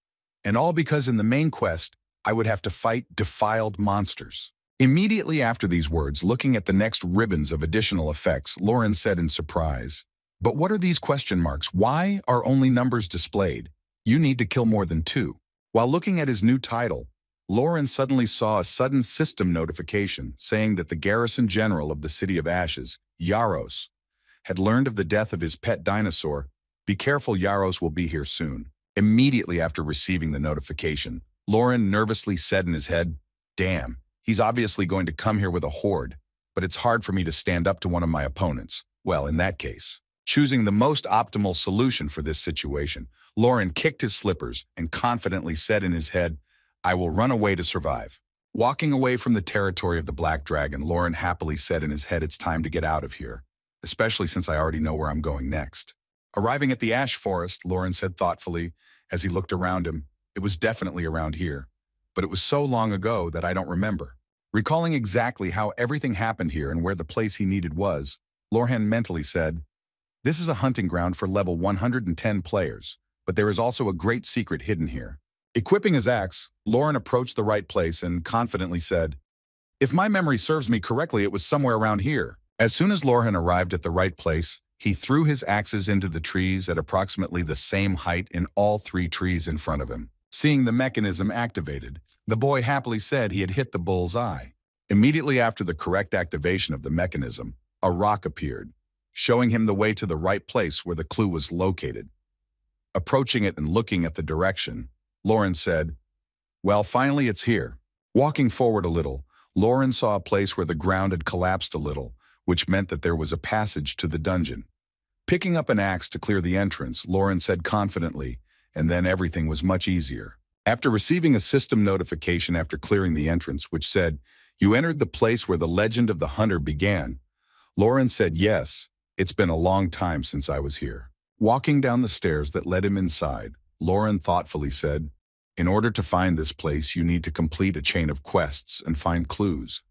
and all because in the main quest, I would have to fight defiled monsters." Immediately after these words, looking at the next ribbons of additional effects, Lauren said in surprise, "But what are these question marks? Why are only numbers displayed? You need to kill more than 2. While looking at his new title, Lauren suddenly saw a sudden system notification saying that the garrison general of the City of Ashes, Yaros, had learned of the death of his pet dinosaur. "Be careful, Yaros will be here soon." Immediately after receiving the notification, Lauren nervously said in his head, "Damn, he's obviously going to come here with a horde, but it's hard for me to stand up to one of my opponents." Well, in that case, choosing the most optimal solution for this situation, Lauren kicked his slippers and confidently said in his head, "I will run away to survive." Walking away from the territory of the Black Dragon, Lauren happily said in his head, "It's time to get out of here, especially since I already know where I'm going next." Arriving at the ash forest, Lauren said thoughtfully as he looked around him, "It was definitely around here, but it was so long ago that I don't remember." Recalling exactly how everything happened here and where the place he needed was, Lauren mentally said, "This is a hunting ground for level 110 players, but there is also a great secret hidden here." Equipping his axe, Lauren approached the right place and confidently said, "If my memory serves me correctly, it was somewhere around here." As soon as Lauren arrived at the right place, he threw his axes into the trees at approximately the same height in all 3 trees in front of him. Seeing the mechanism activated, the boy happily said he had hit the bull's eye. Immediately after the correct activation of the mechanism, a rock appeared, showing him the way to the right place where the clue was located. Approaching it and looking at the direction, Lauren said, "Well, finally it's here." Walking forward a little, Lauren saw a place where the ground had collapsed a little, which meant that there was a passage to the dungeon. Picking up an axe to clear the entrance, Lauren said confidently, and then everything was much easier. After receiving a system notification after clearing the entrance, which said, "You entered the place where the legend of the hunter began," Lauren said, "Yes, it's been a long time since I was here." Walking down the stairs that led him inside, Lauren thoughtfully said, "In order to find this place, you need to complete a chain of quests and find clues.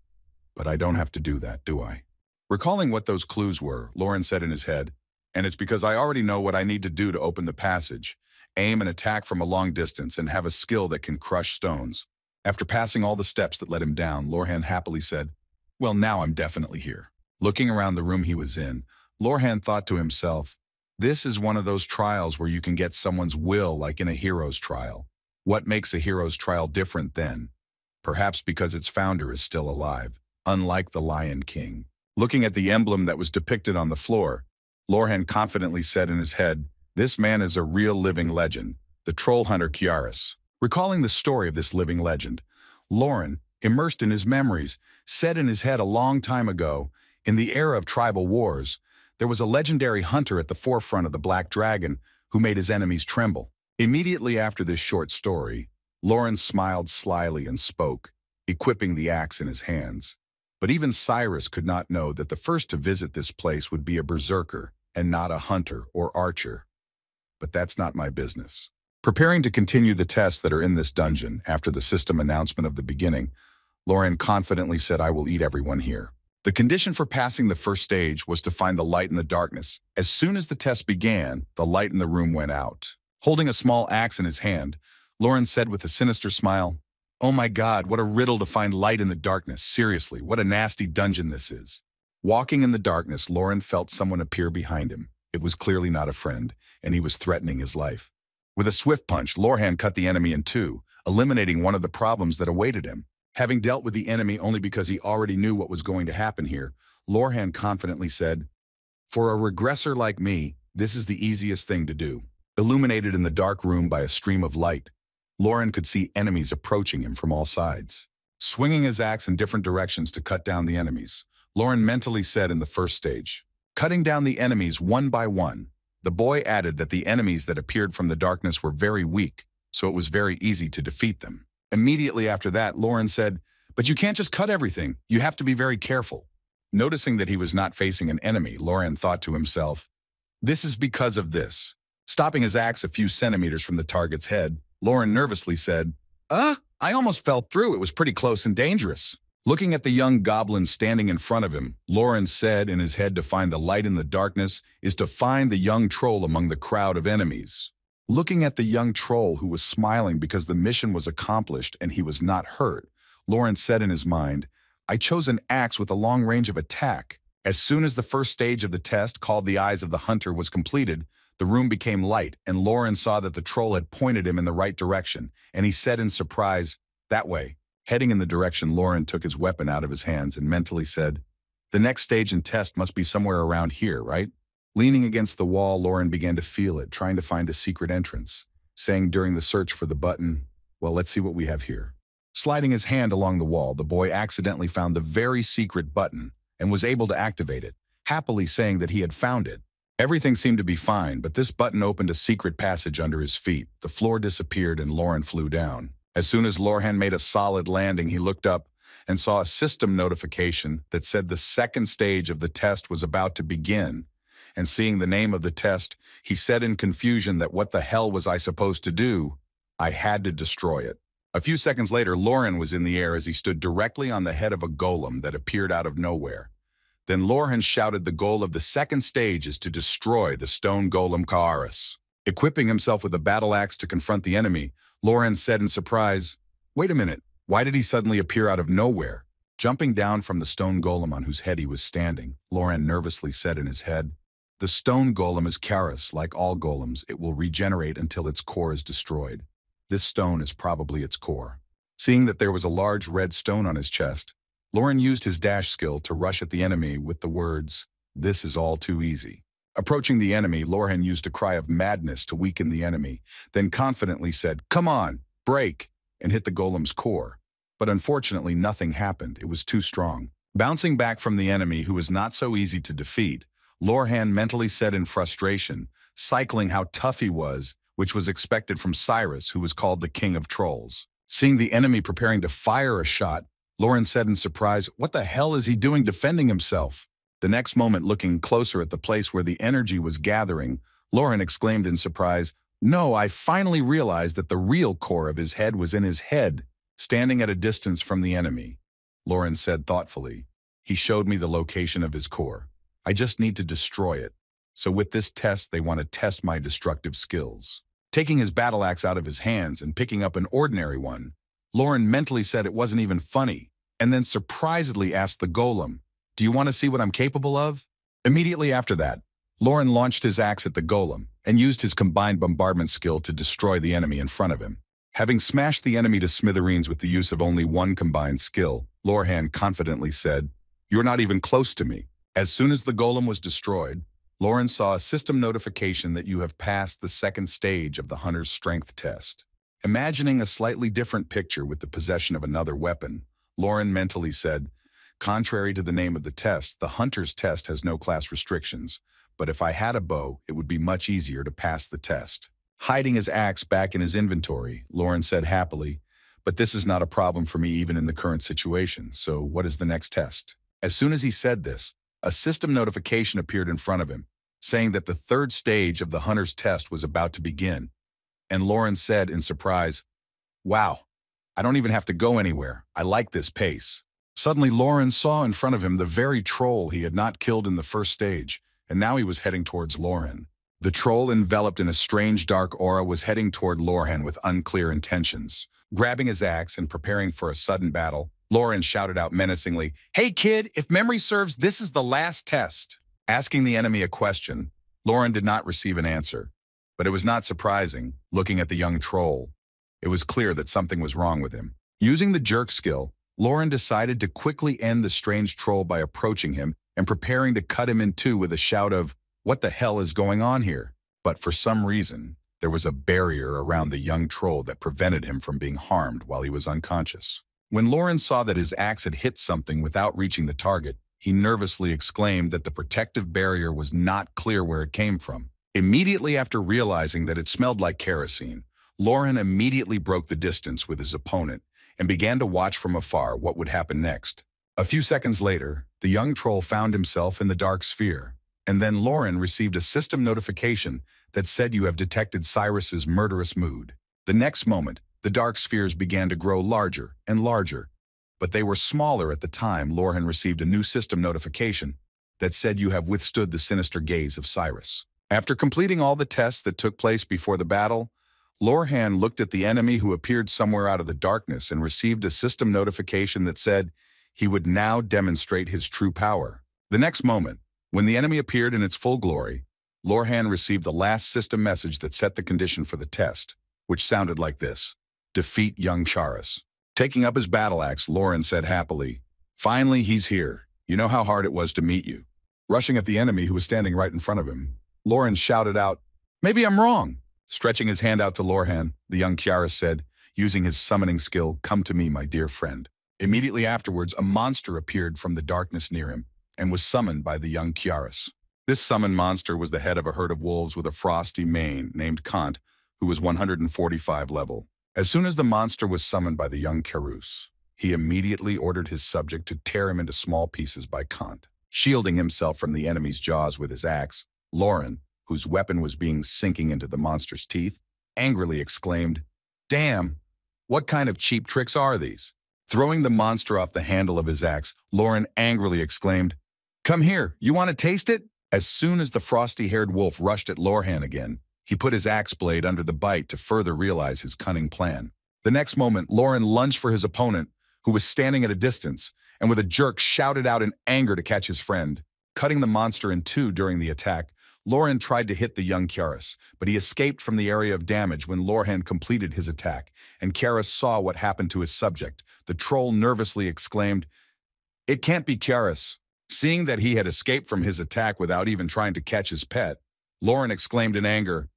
But I don't have to do that, do I?" Recalling what those clues were, Lauren said in his head, "And it's because I already know what I need to do to open the passage, aim and attack from a long distance, and have a skill that can crush stones." After passing all the steps that led him down, Lauren happily said, "Well, now I'm definitely here." Looking around the room he was in, Lorhan thought to himself, this is one of those trials where you can get someone's will like in a hero's trial. What makes a hero's trial different then? Perhaps because its founder is still alive, unlike the Lion King. Looking at the emblem that was depicted on the floor, Lorhan confidently said in his head, this man is a real living legend, the troll hunter Kiaris. Recalling the story of this living legend, Loren, immersed in his memories, said in his head a long time ago, in the era of tribal wars, there was a legendary hunter at the forefront of the Black Dragon who made his enemies tremble. Immediately after this short story, Loren smiled slyly and spoke, equipping the axe in his hands. But even Cyrus could not know that the first to visit this place would be a berserker and not a hunter or archer. But that's not my business. Preparing to continue the tests that are in this dungeon after the system announcement of the beginning, Loren confidently said, I will eat everyone here. The condition for passing the first stage was to find the light in the darkness. As soon as the test began, the light in the room went out. Holding a small axe in his hand, Loren said with a sinister smile, oh my God, what a riddle to find light in the darkness. Seriously, what a nasty dungeon this is. Walking in the darkness, Loren felt someone appear behind him. It was clearly not a friend, and he was threatening his life. With a swift punch, Lorhan cut the enemy in two, eliminating one of the problems that awaited him. Having dealt with the enemy only because he already knew what was going to happen here, Lorhan confidently said, for a regressor like me, this is the easiest thing to do. Illuminated in the dark room by a stream of light, Loren could see enemies approaching him from all sides. Swinging his axe in different directions to cut down the enemies, Loren mentally said in the first stage, cutting down the enemies one by one. The boy added that the enemies that appeared from the darkness were very weak, so it was very easy to defeat them. Immediately after that, Loren said, but you can't just cut everything. You have to be very careful. Noticing that he was not facing an enemy, Loren thought to himself, this is because of this. Stopping his axe a few centimeters from the target's head, Loren nervously said, I almost fell through. It was pretty close and dangerous. Looking at the young goblin standing in front of him, Loren said in his head to find the light in the darkness is to find the young troll among the crowd of enemies. Looking at the young troll who was smiling because the mission was accomplished and he was not hurt, Loren said in his mind, I chose an axe with a long range of attack. As soon as the first stage of the test, called the Eyes of the Hunter, was completed, the room became light and Loren saw that the troll had pointed him in the right direction, and he said in surprise, that way. Heading in the direction, Loren took his weapon out of his hands and mentally said, the next stage and test must be somewhere around here, right? Leaning against the wall, Loren began to feel it, trying to find a secret entrance, saying during the search for the button, well, let's see what we have here. Sliding his hand along the wall, the boy accidentally found the very secret button and was able to activate it, happily saying that he had found it. Everything seemed to be fine, but this button opened a secret passage under his feet. The floor disappeared and Loren flew down. As soon as Lorhan made a solid landing, he looked up and saw a system notification that said the second stage of the test was about to begin. And seeing the name of the test, he said in confusion that what the hell was I supposed to do? I had to destroy it. A few seconds later, Loren was in the air as he stood directly on the head of a golem that appeared out of nowhere. Then Lorhan shouted the goal of the second stage is to destroy the stone golem Kaaris. Equipping himself with a battle axe to confront the enemy, Loren said in surprise, wait a minute, why did he suddenly appear out of nowhere? Jumping down from the stone golem on whose head he was standing, Loren nervously said in his head, the stone golem is Kaaris. Like all golems, it will regenerate until its core is destroyed. This stone is probably its core. Seeing that there was a large red stone on his chest, Loren used his dash skill to rush at the enemy with the words, this is all too easy. Approaching the enemy, Lorhan used a cry of madness to weaken the enemy, then confidently said, come on, break, and hit the golem's core. But unfortunately, nothing happened. It was too strong. Bouncing back from the enemy, who was not so easy to defeat, Lorhan mentally said in frustration, cycling how tough he was, which was expected from Cyrus, who was called the King of Trolls. Seeing the enemy preparing to fire a shot, Loren said in surprise, what the hell is he doing defending himself? The next moment, looking closer at the place where the energy was gathering, Loren exclaimed in surprise, no, I finally realized that the real core of his head was in his head, standing at a distance from the enemy. Loren said thoughtfully, he showed me the location of his core. I just need to destroy it. So with this test, they want to test my destructive skills. Taking his battle axe out of his hands and picking up an ordinary one, Loren mentally said it wasn't even funny, and then surprisedly asked the golem, do you want to see what I'm capable of? Immediately after that, Lauren launched his axe at the golem and used his combined bombardment skill to destroy the enemy in front of him. Having smashed the enemy to smithereens with the use of only one combined skill, Lorhan confidently said, "You're not even close to me." As soon as the golem was destroyed, Lauren saw a system notification that you have passed the second stage of the hunter's strength test. Imagining a slightly different picture with the possession of another weapon, Lauren mentally said, "Contrary to the name of the test, the hunter's test has no class restrictions, but if I had a bow, it would be much easier to pass the test." Hiding his axe back in his inventory, Lauren said happily, "But this is not a problem for me even in the current situation, so what is the next test?" As soon as he said this, a system notification appeared in front of him, saying that the third stage of the hunter's test was about to begin, and Lauren said in surprise, "Wow, I don't even have to go anywhere. I like this pace." Suddenly, Lauren saw in front of him the very troll he had not killed in the first stage, and now he was heading towards Lauren. The troll, enveloped in a strange dark aura, was heading toward Lauren with unclear intentions. Grabbing his axe and preparing for a sudden battle, Lauren shouted out menacingly, "Hey kid, if memory serves, this is the last test." Asking the enemy a question, Lauren did not receive an answer. But it was not surprising, looking at the young troll. It was clear that something was wrong with him. Using the jerk skill, Lauren decided to quickly end the strange troll by approaching him and preparing to cut him in two with a shout of, "What the hell is going on here?" But for some reason, there was a barrier around the young troll that prevented him from being harmed while he was unconscious. When Lauren saw that his axe had hit something without reaching the target, he nervously exclaimed that the protective barrier was not clear where it came from. Immediately after realizing that it smelled like kerosene, Lauren immediately broke the distance with his opponent and began to watch from afar what would happen next. A few seconds later, the young troll found himself in the dark sphere, and then Lauren received a system notification that said you have detected Cyrus's murderous mood. The next moment, the dark spheres began to grow larger and larger, but they were smaller at the time Lauren received a new system notification that said you have withstood the sinister gaze of Cyrus. After completing all the tests that took place before the battle, Lorhan looked at the enemy who appeared somewhere out of the darkness and received a system notification that said he would now demonstrate his true power. The next moment, when the enemy appeared in its full glory, Lorhan received the last system message that set the condition for the test, which sounded like this: defeat young Charis. Taking up his battle axe, Lauren said happily, "Finally, he's here. You know how hard it was to meet you." Rushing at the enemy who was standing right in front of him, Lauren shouted out, "Maybe I'm wrong." Stretching his hand out to Lorhan, the young Charis said, using his summoning skill, "Come to me, my dear friend." Immediately afterwards, a monster appeared from the darkness near him and was summoned by the young Charis. This summoned monster was the head of a herd of wolves with a frosty mane named Kant, who was 145 level. As soon as the monster was summoned by the young Charis, he immediately ordered his subject to tear him into small pieces by Kant. Shielding himself from the enemy's jaws with his axe, Lauren, whose weapon was being sinking into the monster's teeth, angrily exclaimed, "Damn, what kind of cheap tricks are these?" Throwing the monster off the handle of his axe, Lauren angrily exclaimed, "Come here, you want to taste it?" As soon as the frosty-haired wolf rushed at Lorhan again, he put his axe blade under the bite to further realize his cunning plan. The next moment, Lauren lunged for his opponent, who was standing at a distance, and with a jerk shouted out in anger to catch his friend. Cutting the monster in two during the attack, Lauren tried to hit the young Charis, but he escaped from the area of damage when Lorhan completed his attack, and Charis saw what happened to his subject. The troll nervously exclaimed, "It can't be Charis." Seeing that he had escaped from his attack without even trying to catch his pet, Lauren exclaimed in anger,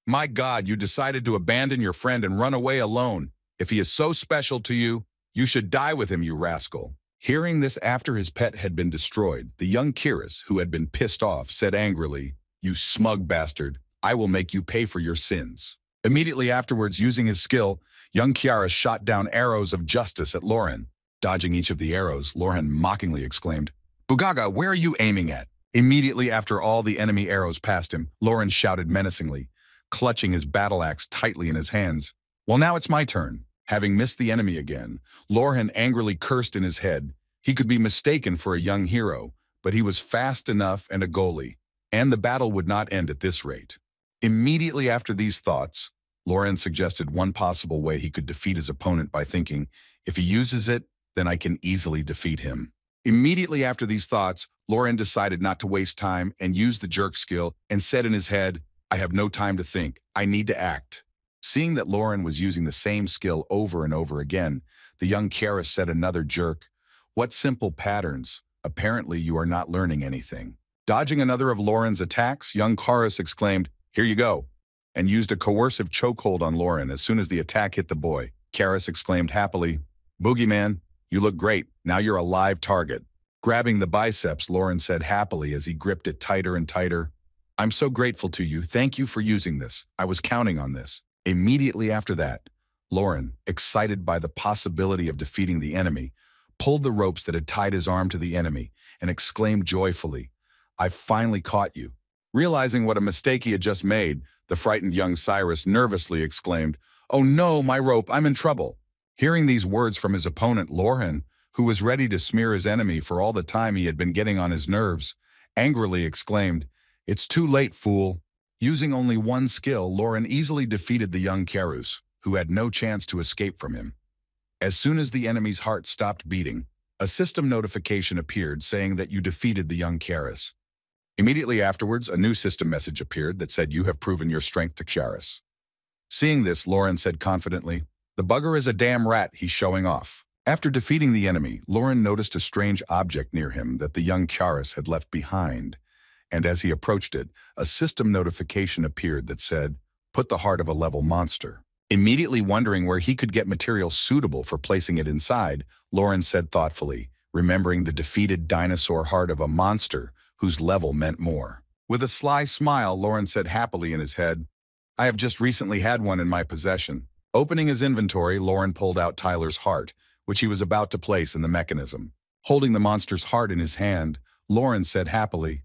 "My God, you decided to abandon your friend and run away alone. If he is so special to you, you should die with him, you rascal." Hearing this after his pet had been destroyed, the young Charis, who had been pissed off, said angrily, "You smug bastard, I will make you pay for your sins." Immediately afterwards, using his skill, young Charis shot down arrows of justice at Lauren. Dodging each of the arrows, Lauren mockingly exclaimed, "Bugaga, where are you aiming at?" Immediately after all the enemy arrows passed him, Lauren shouted menacingly, clutching his battle axe tightly in his hands. "Well, now it's my turn." Having missed the enemy again, Lorhan angrily cursed in his head. He could be mistaken for a young hero, but he was fast enough and a goalie, and the battle would not end at this rate. Immediately after these thoughts, Lorhan suggested one possible way he could defeat his opponent by thinking, "If he uses it, then I can easily defeat him." Immediately after these thoughts, Lauren decided not to waste time and used the jerk skill and said in his head, I have no time to think. I need to act. Seeing that Lauren was using the same skill over and over again, the young Kiara said another jerk. What simple patterns. Apparently you are not learning anything. Dodging another of Lauren's attacks, young Karis exclaimed, here you go, and used a coercive chokehold on Lauren as soon as the attack hit the boy. Karis exclaimed happily, Boogeyman, you look great. Now you're a live target. Grabbing the biceps, Lauren said happily as he gripped it tighter and tighter. I'm so grateful to you. Thank you for using this. I was counting on this. Immediately after that, Lauren, excited by the possibility of defeating the enemy, pulled the ropes that had tied his arm to the enemy and exclaimed joyfully, I've finally caught you. Realizing what a mistake he had just made, the frightened young Cyrus nervously exclaimed, Oh no, my rope, I'm in trouble. Hearing these words from his opponent, Lauren, who was ready to smear his enemy for all the time he had been getting on his nerves, angrily exclaimed, It's too late, fool. Using only one skill, Lauren easily defeated the young Karus, who had no chance to escape from him. As soon as the enemy's heart stopped beating, a system notification appeared saying that you defeated the young Karus. Immediately afterwards, a new system message appeared that said you have proven your strength to Karus. Seeing this, Lauren said confidently, The bugger is a damn rat, he's showing off. After defeating the enemy, Lauren noticed a strange object near him that the young Karus had left behind, and as he approached it, a system notification appeared that said, Put the heart of a level monster. Immediately wondering where he could get material suitable for placing it inside, Lauren said thoughtfully, remembering the defeated dinosaur heart of a monster whose level meant more. With a sly smile, Lauren said happily in his head, I have just recently had one in my possession. Opening his inventory, Lauren pulled out Tyler's heart, which he was about to place in the mechanism. Holding the monster's heart in his hand, Lauren said happily,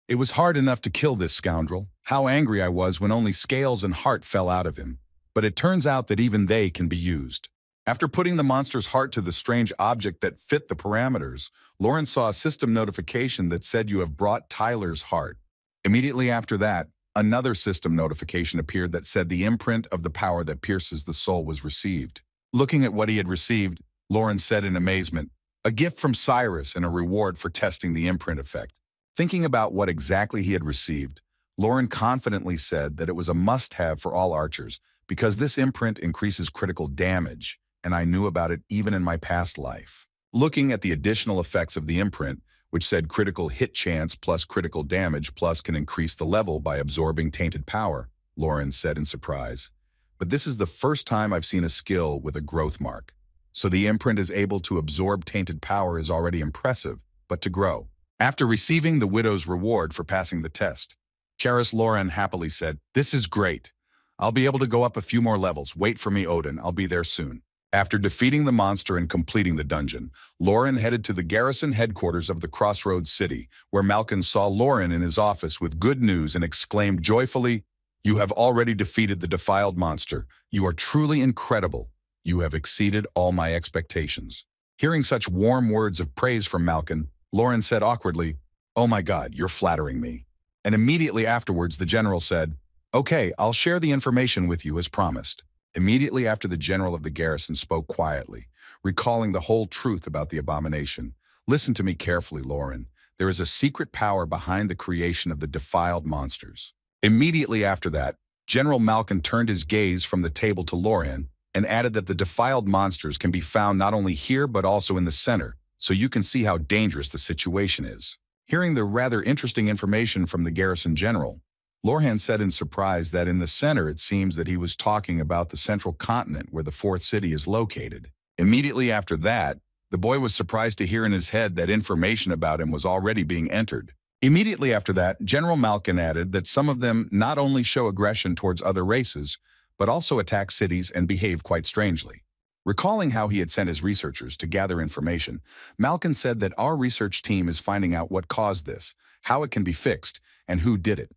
It was hard enough to kill this scoundrel. How angry I was when only scales and heart fell out of him. But it turns out that even they can be used. After putting the monster's heart to the strange object that fit the parameters, Lauren saw a system notification that said you have brought Tyler's heart. Immediately after that, another system notification appeared that said the imprint of the power that pierces the soul was received. Looking at what he had received, Lauren said in amazement, a gift from Cyrus and a reward for testing the imprint effect. Thinking about what exactly he had received, Lauren confidently said that it was a must-have for all archers because this imprint increases critical damage, and I knew about it even in my past life. Looking at the additional effects of the imprint, which said critical hit chance plus critical damage plus can increase the level by absorbing tainted power, Lauren said in surprise. But this is the first time I've seen a skill with a growth mark. So the imprint is able to absorb tainted power is already impressive, but to grow. After receiving the widow's reward for passing the test, Karis Lauren happily said, This is great. I'll be able to go up a few more levels. Wait for me, Odin. I'll be there soon. After defeating the monster and completing the dungeon, Lauren headed to the garrison headquarters of the Crossroads City, where Malkin saw Lauren in his office with good news and exclaimed joyfully, You have already defeated the defiled monster. You are truly incredible. You have exceeded all my expectations. Hearing such warm words of praise from Malkin, Lauren said awkwardly, Oh my God, you're flattering me. And immediately afterwards, the general said, Okay, I'll share the information with you as promised. Immediately after the general of the garrison spoke quietly, recalling the whole truth about the abomination. Listen to me carefully, Lauren. There is a secret power behind the creation of the defiled monsters. Immediately after that, General Malkin turned his gaze from the table to Lauren and added that the defiled monsters can be found not only here but also in the center, so you can see how dangerous the situation is. Hearing the rather interesting information from the garrison general, Lorhan said in surprise that in the center it seems that he was talking about the central continent where the fourth city is located. Immediately after that, the boy was surprised to hear in his head that information about him was already being entered. Immediately after that, General Malkin added that some of them not only show aggression towards other races, but also attack cities and behave quite strangely. Recalling how he had sent his researchers to gather information, Malkin said that our research team is finding out what caused this, how it can be fixed, and who did it.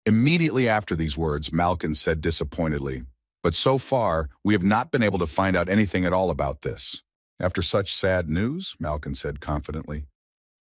Immediately after these words, Malkin said disappointedly, But so far, we have not been able to find out anything at all about this. After such sad news, Malkin said confidently,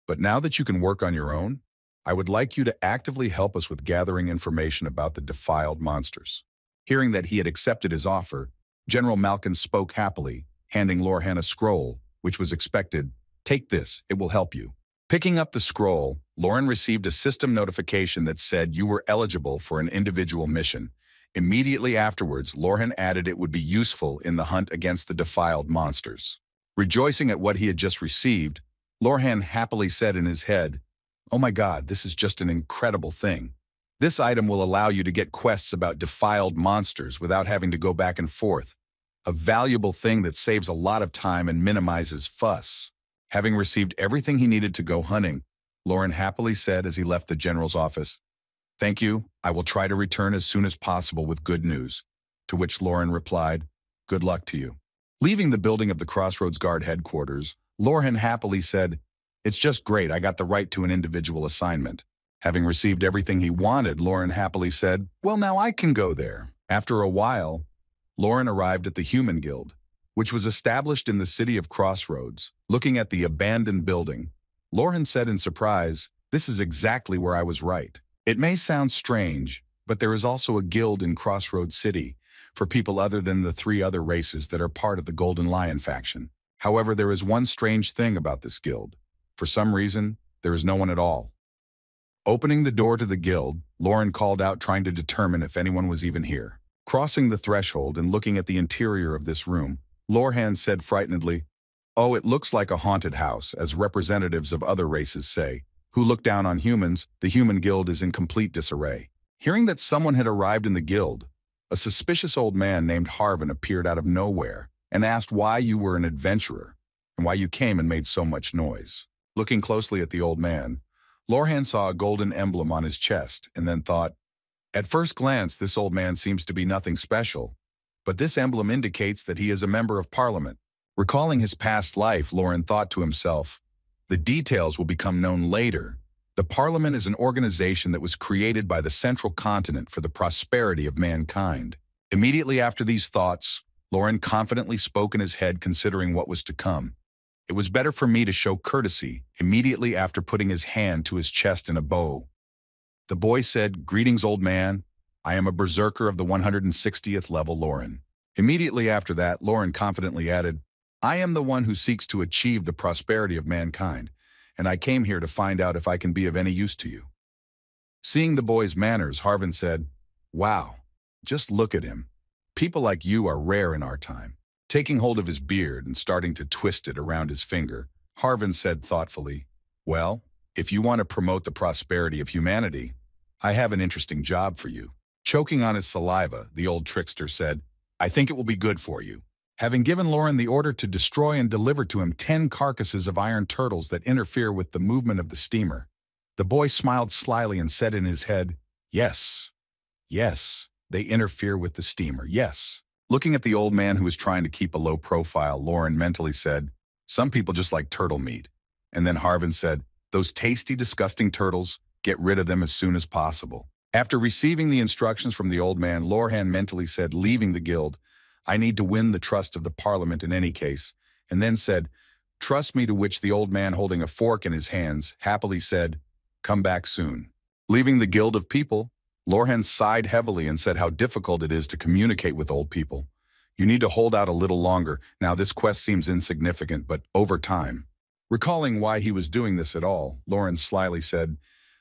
But now that you can work on your own, I would like you to actively help us with gathering information about the defiled monsters. Hearing that he had accepted his offer, General Malkin spoke happily, handing Lorhan a scroll, which was expected, Take this, it will help you. Picking up the scroll, Lauren received a system notification that said you were eligible for an individual mission. Immediately afterwards, Lauren added it would be useful in the hunt against the defiled monsters. Rejoicing at what he had just received, Lauren happily said in his head, "Oh my God, this is just an incredible thing. This item will allow you to get quests about defiled monsters without having to go back and forth. A valuable thing that saves a lot of time and minimizes fuss." Having received everything he needed to go hunting, Lauren happily said as he left the general's office, "Thank you. I will try to return as soon as possible with good news." To which Lauren replied, "Good luck to you." Leaving the building of the Crossroads Guard headquarters, Lauren happily said, "It's just great. I got the right to an individual assignment." Having received everything he wanted, Lauren happily said, "Well, now I can go there." After a while, Lauren arrived at the Human Guild, which was established in the city of Crossroads. Looking at the abandoned building, Lauren said in surprise, "This is exactly where I was right." It may sound strange, but there is also a guild in Crossroads City for people other than the 3 other races that are part of the Golden Lion faction. However, there is one strange thing about this guild. For some reason, there is no one at all. Opening the door to the guild, Lauren called out, trying to determine if anyone was even here. Crossing the threshold and looking at the interior of this room, Lauren said frightenedly, "Oh, it looks like a haunted house, as representatives of other races say, who look down on humans. The human guild is in complete disarray." Hearing that someone had arrived in the guild, a suspicious old man named Harvin appeared out of nowhere and asked why you were an adventurer and why you came and made so much noise. Looking closely at the old man, Lauren saw a golden emblem on his chest and then thought, "At first glance, this old man seems to be nothing special, but this emblem indicates that he is a member of Parliament." Recalling his past life, Lauren thought to himself, "The details will become known later. The Parliament is an organization that was created by the Central Continent for the prosperity of mankind." Immediately after these thoughts, Lauren confidently spoke in his head, considering what was to come. "It was better for me to show courtesy," immediately after putting his hand to his chest in a bow. The boy said, "Greetings, old man. I am a berserker of the 160th level, Lauren." Immediately after that, Lauren confidently added, "I am the one who seeks to achieve the prosperity of mankind, and I came here to find out if I can be of any use to you." Seeing the boy's manners, Harvin said, "Wow, just look at him. People like you are rare in our time." Taking hold of his beard and starting to twist it around his finger, Harvin said thoughtfully, "Well, if you want to promote the prosperity of humanity, I have an interesting job for you." Choking on his saliva, the old trickster said, "I think it will be good for you." Having given Lauren the order to destroy and deliver to him 10 carcasses of iron turtles that interfere with the movement of the steamer, the boy smiled slyly and said in his head, "Yes, yes, they interfere with the steamer, yes." Looking at the old man who was trying to keep a low profile, Lauren mentally said, "Some people just like turtle meat." And then Harvin said, "Those tasty, disgusting turtles, get rid of them as soon as possible." After receiving the instructions from the old man, Lauren mentally said, leaving the guild, "I need to win the trust of the Parliament in any case," and then said, "Trust me," to which the old man, holding a fork in his hands, happily said, "Come back soon." Leaving the guild of people, Lauren sighed heavily and said how difficult it is to communicate with old people. "You need to hold out a little longer. Now this quest seems insignificant, but over time." Recalling why he was doing this at all, Lauren slyly said,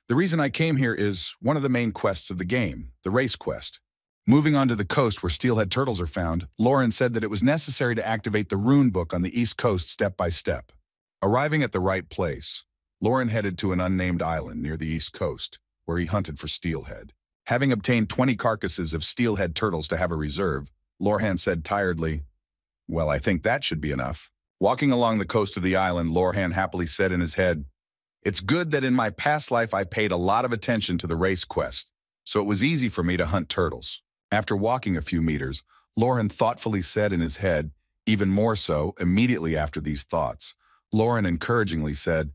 "The reason I came here is one of the main quests of the game, the race quest." Moving on to the coast where steelhead turtles are found, Lauren said that it was necessary to activate the rune book on the east coast step by step. Arriving at the right place, Lauren headed to an unnamed island near the east coast, where he hunted for steelhead. Having obtained 20 carcasses of steelhead turtles to have a reserve, Lauren said tiredly, "Well, I think that should be enough." Walking along the coast of the island, Lauren happily said in his head, "It's good that in my past life I paid a lot of attention to the race quest, so it was easy for me to hunt turtles." After walking a few meters, Lauren thoughtfully said in his head, even more so immediately after these thoughts, Lauren encouragingly said,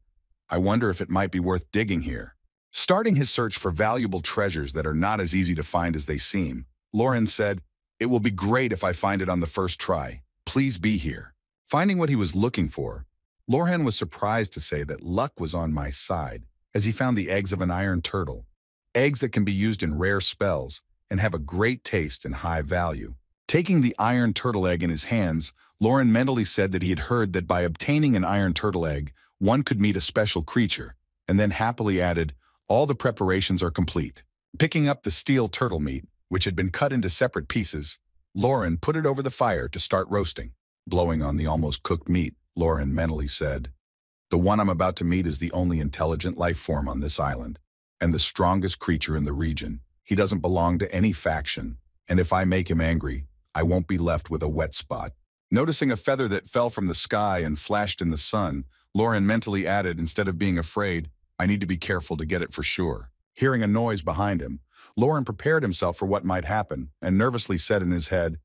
"I wonder if it might be worth digging here." Starting his search for valuable treasures that are not as easy to find as they seem, Lauren said, "It will be great if I find it on the first try. Please be here." Finding what he was looking for, Lauren was surprised to say that luck was on my side, as he found the eggs of an iron turtle, eggs that can be used in rare spells and have a great taste and high value. Taking the iron turtle egg in his hands, Lauren mentally said that he had heard that by obtaining an iron turtle egg, one could meet a special creature, and then happily added, all the preparations are complete. Picking up the steel turtle meat, which had been cut into separate pieces, Lauren put it over the fire to start roasting. Blowing on the almost cooked meat, Lauren mentally said, the one I'm about to meet is the only intelligent life form on this island, and the strongest creature in the region. He doesn't belong to any faction, and if I make him angry, I won't be left with a wet spot. Noticing a feather that fell from the sky and flashed in the sun, Lauren mentally added, instead of being afraid, I need to be careful to get it for sure. Hearing a noise behind him, Lauren prepared himself for what might happen and nervously said in his head,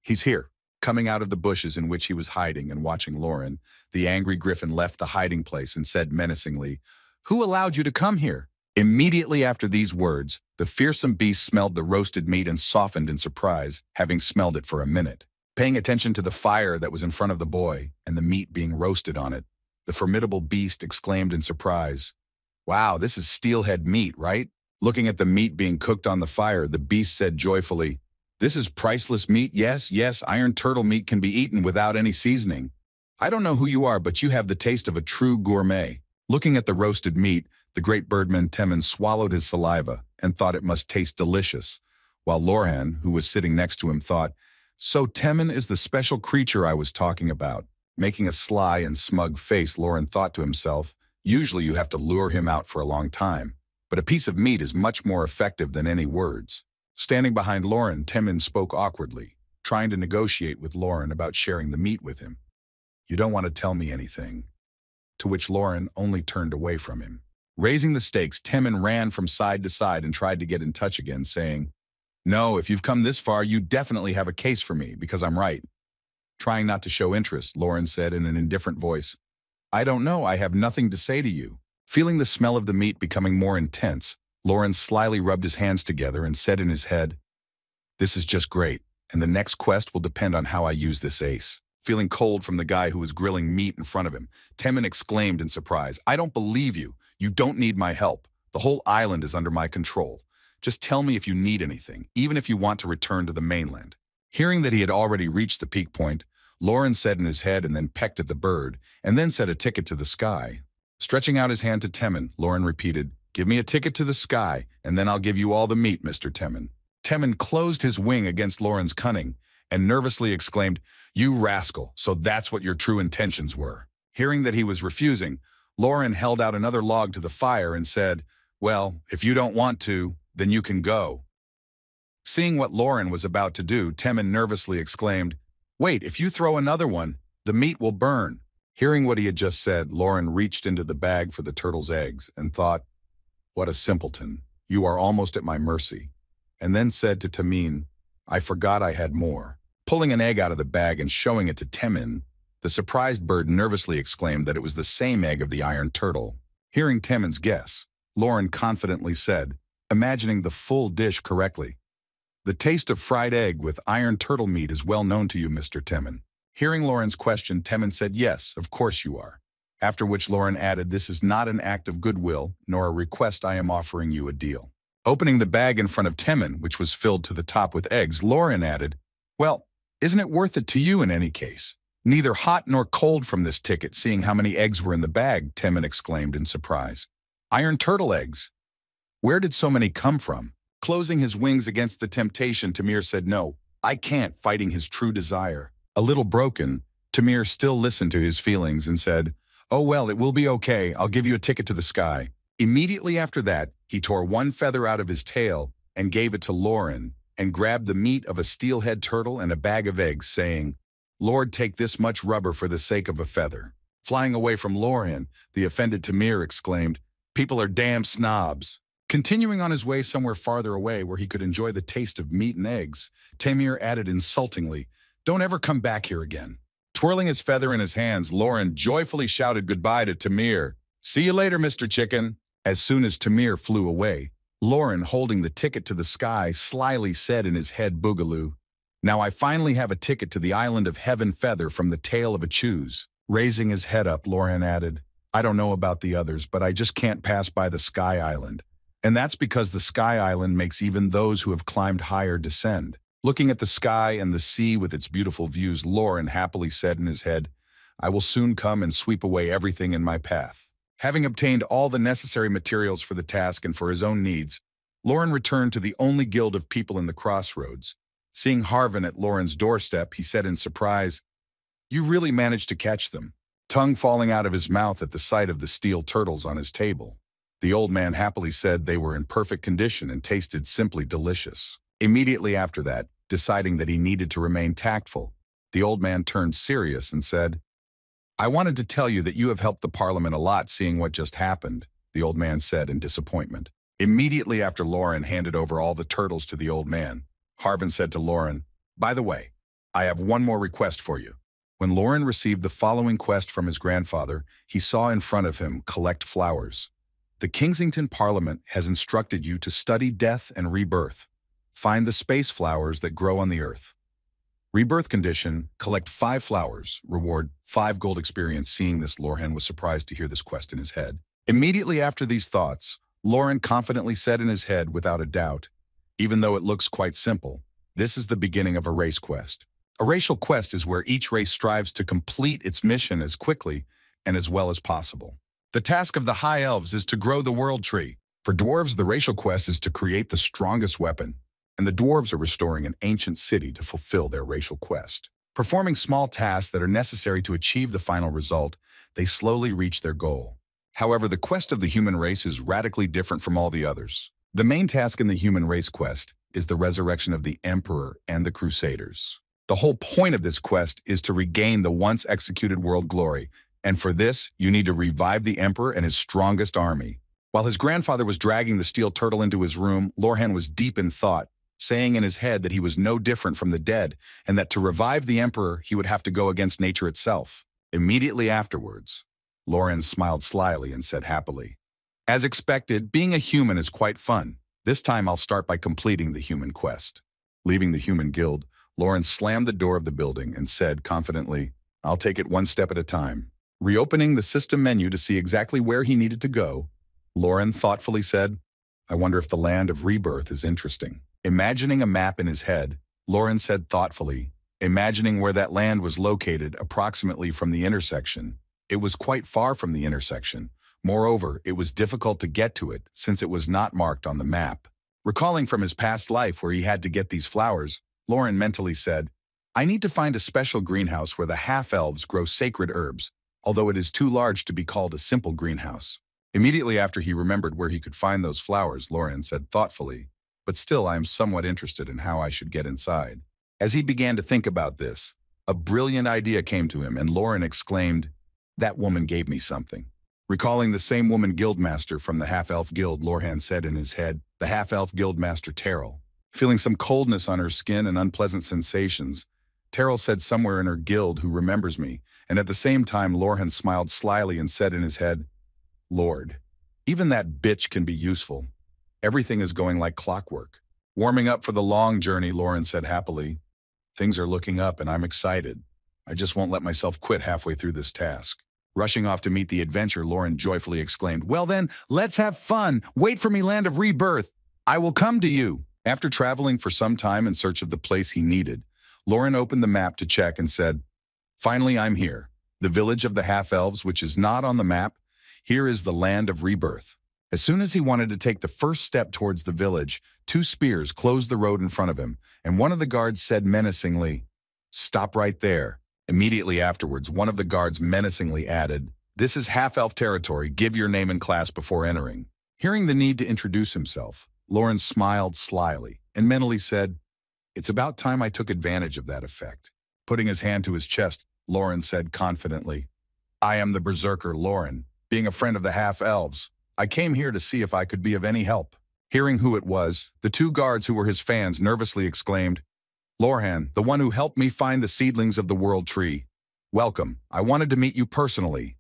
he's here. Coming out of the bushes in which he was hiding and watching Lauren, the angry griffin left the hiding place and said menacingly, who allowed you to come here? Immediately after these words, the fearsome beast smelled the roasted meat and softened in surprise, having smelled it for a minute. Paying attention to the fire that was in front of the boy and the meat being roasted on it, the formidable beast exclaimed in surprise, wow, this is steelhead meat, right? Looking at the meat being cooked on the fire, the beast said joyfully, this is priceless meat. Yes, iron turtle meat can be eaten without any seasoning. I don't know who you are, but you have the taste of a true gourmet. Looking at the roasted meat, the great birdman Temin swallowed his saliva and thought it must taste delicious, while Lorhan, who was sitting next to him, thought, so Temin is the special creature I was talking about. Making a sly and smug face, Lauren thought to himself, usually you have to lure him out for a long time, but a piece of meat is much more effective than any words. Standing behind Lauren, Temin spoke awkwardly, trying to negotiate with Lauren about sharing the meat with him. You don't want to tell me anything. To which Lauren only turned away from him. Raising the stakes, Temin ran from side to side and tried to get in touch again, saying, no, if you've come this far, you definitely have a case for me, because I'm right. Trying not to show interest, Lauren said in an indifferent voice, I don't know, I have nothing to say to you. Feeling the smell of the meat becoming more intense, Lauren slyly rubbed his hands together and said in his head, this is just great, and the next quest will depend on how I use this ace. Feeling cold from the guy who was grilling meat in front of him, Temin exclaimed in surprise, I don't believe you. You don't need my help. The whole island is under my control. Just tell me if you need anything, even if you want to return to the mainland. Hearing that he had already reached the peak point, Lauren said in his head and then pecked at the bird, and then said a ticket to the sky. Stretching out his hand to Temin, Lauren repeated, give me a ticket to the sky, and then I'll give you all the meat, Mr. Temin. Temin closed his wing against Lauren's cunning and nervously exclaimed, you rascal, so that's what your true intentions were. Hearing that he was refusing, Lauren held out another log to the fire and said, well, if you don't want to, then you can go. Seeing what Lauren was about to do, Temin nervously exclaimed, wait, if you throw another one, the meat will burn. Hearing what he had just said, Lauren reached into the bag for the turtle's eggs and thought, what a simpleton, you are almost at my mercy. And then said to Temin, I forgot I had more. Pulling an egg out of the bag and showing it to Temin, the surprised bird nervously exclaimed that it was the same egg of the iron turtle. Hearing Temin's guess, Lauren confidently said, imagining the full dish correctly, the taste of fried egg with iron turtle meat is well known to you, Mr. Temin. Hearing Lauren's question, Temin said, yes, of course you are. After which Lauren added, this is not an act of goodwill, nor a request. I am offering you a deal. Opening the bag in front of Temin, which was filled to the top with eggs, Lauren added, well, isn't it worth it to you in any case? Neither hot nor cold from this ticket, seeing how many eggs were in the bag, Temin exclaimed in surprise. Iron turtle eggs? Where did so many come from? Closing his wings against the temptation, Tamir said no, I can't, fighting his true desire. A little broken, Tamir still listened to his feelings and said, oh well, it will be okay, I'll give you a ticket to the sky. Immediately after that, he tore one feather out of his tail and gave it to Lauren and grabbed the meat of a steelhead turtle and a bag of eggs, saying, Lord, take this much rubber for the sake of a feather. Flying away from Lauren, the offended Tamir exclaimed, people are damn snobs. Continuing on his way somewhere farther away where he could enjoy the taste of meat and eggs, Tamir added insultingly, don't ever come back here again. Twirling his feather in his hands, Lauren joyfully shouted goodbye to Tamir. See you later, Mr. Chicken. As soon as Tamir flew away, Lauren, holding the ticket to the sky, slyly said in his head, boogaloo, now I finally have a ticket to the island of Heaven Feather from the tail of a choose. Raising his head up, Lauren added, I don't know about the others, but I just can't pass by the Sky Island. And that's because the Sky Island makes even those who have climbed higher descend. Looking at the sky and the sea with its beautiful views, Lauren happily said in his head, I will soon come and sweep away everything in my path. Having obtained all the necessary materials for the task and for his own needs, Lauren returned to the only guild of people in the crossroads. Seeing Harvin at Lauren's doorstep, he said in surprise, "You really managed to catch them," tongue falling out of his mouth at the sight of the steel turtles on his table. The old man happily said they were in perfect condition and tasted simply delicious. Immediately after that, deciding that he needed to remain tactful, the old man turned serious and said, "I wanted to tell you that you have helped the Parliament a lot seeing what just happened," the old man said in disappointment. Immediately after Lauren handed over all the turtles to the old man, Harvin said to Lauren, "By the way, I have one more request for you." When Lauren received the following quest from his grandfather, he saw in front of him, "Collect flowers. The Kensington Parliament has instructed you to study death and rebirth. Find the space flowers that grow on the earth. Rebirth condition, collect 5 flowers, reward 5 gold experience." Seeing this, Lauren was surprised to hear this quest in his head. Immediately after these thoughts, Lauren confidently said in his head without a doubt, "Even though it looks quite simple, this is the beginning of a race quest." A racial quest is where each race strives to complete its mission as quickly and as well as possible. The task of the High Elves is to grow the world tree. For dwarves, the racial quest is to create the strongest weapon, and the dwarves are restoring an ancient city to fulfill their racial quest. Performing small tasks that are necessary to achieve the final result, they slowly reach their goal. However, the quest of the human race is radically different from all the others. The main task in the human race quest is the resurrection of the Emperor and the Crusaders. The whole point of this quest is to regain the once executed world glory, and for this, you need to revive the Emperor and his strongest army. While his grandfather was dragging the steel turtle into his room, Lorhan was deep in thought, saying in his head that he was no different from the dead, and that to revive the Emperor, he would have to go against nature itself. Immediately afterwards, Lauren smiled slyly and said happily, "As expected, being a human is quite fun. This time I'll start by completing the human quest." Leaving the human guild, Lauren slammed the door of the building and said confidently, "I'll take it one step at a time." Reopening the system menu to see exactly where he needed to go, Lauren thoughtfully said, "I wonder if the land of rebirth is interesting." Imagining a map in his head, Lauren said thoughtfully, imagining where that land was located approximately from the intersection. It was quite far from the intersection. Moreover, it was difficult to get to it since it was not marked on the map. Recalling from his past life where he had to get these flowers, Lauren mentally said, "I need to find a special greenhouse where the half-elves grow sacred herbs, although it is too large to be called a simple greenhouse." Immediately after he remembered where he could find those flowers, Lauren said thoughtfully, "But still I am somewhat interested in how I should get inside." As he began to think about this, a brilliant idea came to him, and Lauren exclaimed, "That woman gave me something." Recalling the same woman guildmaster from the Half-Elf Guild, Lorhan said in his head, "The Half-Elf Guildmaster Terrell." Feeling some coldness on her skin and unpleasant sensations, Terrell said, "Somewhere in her guild who remembers me," and at the same time Lorhan smiled slyly and said in his head, "Lord, even that bitch can be useful. Everything is going like clockwork." Warming up for the long journey, Lauren said happily, "Things are looking up and I'm excited. I just won't let myself quit halfway through this task." Rushing off to meet the adventure, Lauren joyfully exclaimed, "Well then, let's have fun. Wait for me, land of rebirth. I will come to you." After traveling for some time in search of the place he needed, Lauren opened the map to check and said, "Finally, I'm here. The village of the half-elves, which is not on the map. Here is the land of rebirth." As soon as he wanted to take the first step towards the village, 2 spears closed the road in front of him, and one of the guards said menacingly, "Stop right there." Immediately afterwards, one of the guards menacingly added, "This is half-elf territory. Give your name and class before entering." Hearing the need to introduce himself, Lauren smiled slyly and mentally said, "It's about time I took advantage of that effect." Putting his hand to his chest, Lauren said confidently, "I am the Berserker Lauren. Being a friend of the half-elves, I came here to see if I could be of any help." Hearing who it was, the 2 guards who were his fans nervously exclaimed, "Lorhan, the one who helped me find the seedlings of the world tree. Welcome. I wanted to meet you personally."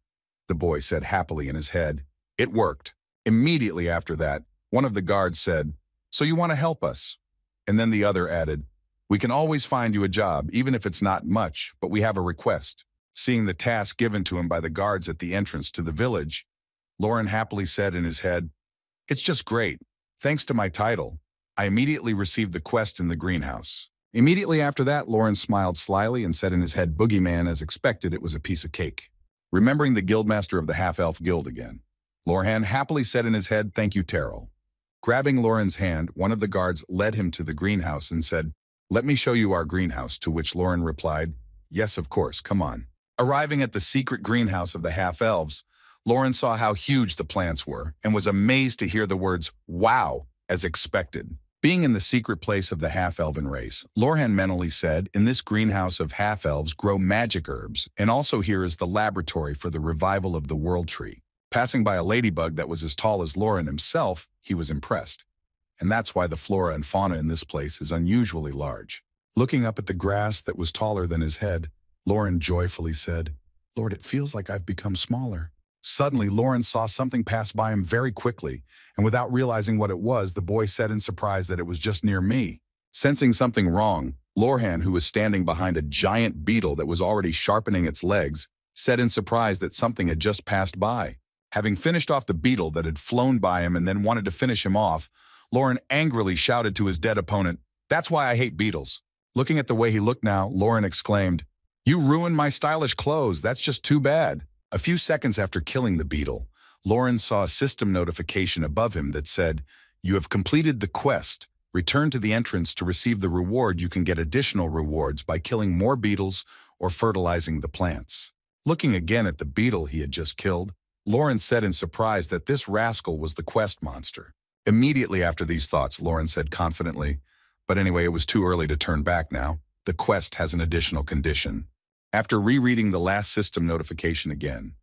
The boy said happily in his head, "It worked." Immediately after that, one of the guards said, "So you want to help us?" And then the other added, "We can always find you a job, even if it's not much, but we have a request." Seeing the task given to him by the guards at the entrance to the village, Lauren happily said in his head, "It's just great. Thanks to my title, I immediately received the quest in the greenhouse. Immediately after that, Lauren smiled slyly and said in his head, "Boogeyman," as expected, it was a piece of cake. Remembering the guildmaster of the half-elf guild again, Lorhan happily said in his head, "Thank you, Terrell." Grabbing Lauren's hand, one of the guards led him to the greenhouse and said, "Let me show you our greenhouse," to which Lauren replied, "Yes, of course, come on." Arriving at the secret greenhouse of the half-elves, Lauren saw how huge the plants were and was amazed to hear the words, "Wow," as expected. Being in the secret place of the half-elven race, Lorhan mentally said, "In this greenhouse of half-elves grow magic herbs, and also here is the laboratory for the revival of the world tree." Passing by a ladybug that was as tall as Lauren himself, he was impressed. And that's why the flora and fauna in this place is unusually large. Looking up at the grass that was taller than his head, Lauren joyfully said, "Lord, it feels like I've become smaller." Suddenly, Lauren saw something pass by him very quickly, and without realizing what it was, the boy said in surprise that it was just near me. Sensing something wrong, Lorhan, who was standing behind a giant beetle that was already sharpening its legs, said in surprise that something had just passed by. Having finished off the beetle that had flown by him and then wanted to finish him off, Lauren angrily shouted to his dead opponent, "That's why I hate beetles." Looking at the way he looked now, Lauren exclaimed, "You ruined my stylish clothes, that's just too bad." A few seconds after killing the beetle, Lauren saw a system notification above him that said, "You have completed the quest. Return to the entrance to receive the reward. You can get additional rewards by killing more beetles or fertilizing the plants." Looking again at the beetle he had just killed, Lauren said in surprise that this rascal was the quest monster. Immediately after these thoughts, Lauren said confidently, "But anyway, it was too early to turn back now. The quest has an additional condition." After rereading the last system notification again,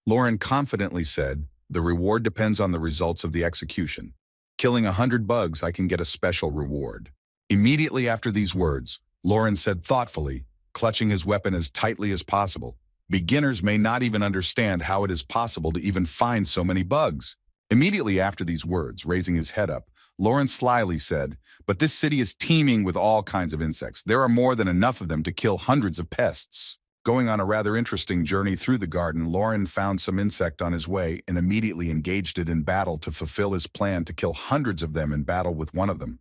Lauren confidently said, "The reward depends on the results of the execution. Killing 100 bugs, I can get a special reward." Immediately after these words, Lauren said thoughtfully, clutching his weapon as tightly as possible, "Beginners may not even understand how it is possible to even find so many bugs." Immediately after these words, raising his head up, Lauren slyly said, "But this city is teeming with all kinds of insects. There are more than enough of them to kill hundreds of pests." Going on a rather interesting journey through the garden, Lauren found some insect on his way and immediately engaged it in battle to fulfill his plan to kill hundreds of them in battle with one of them.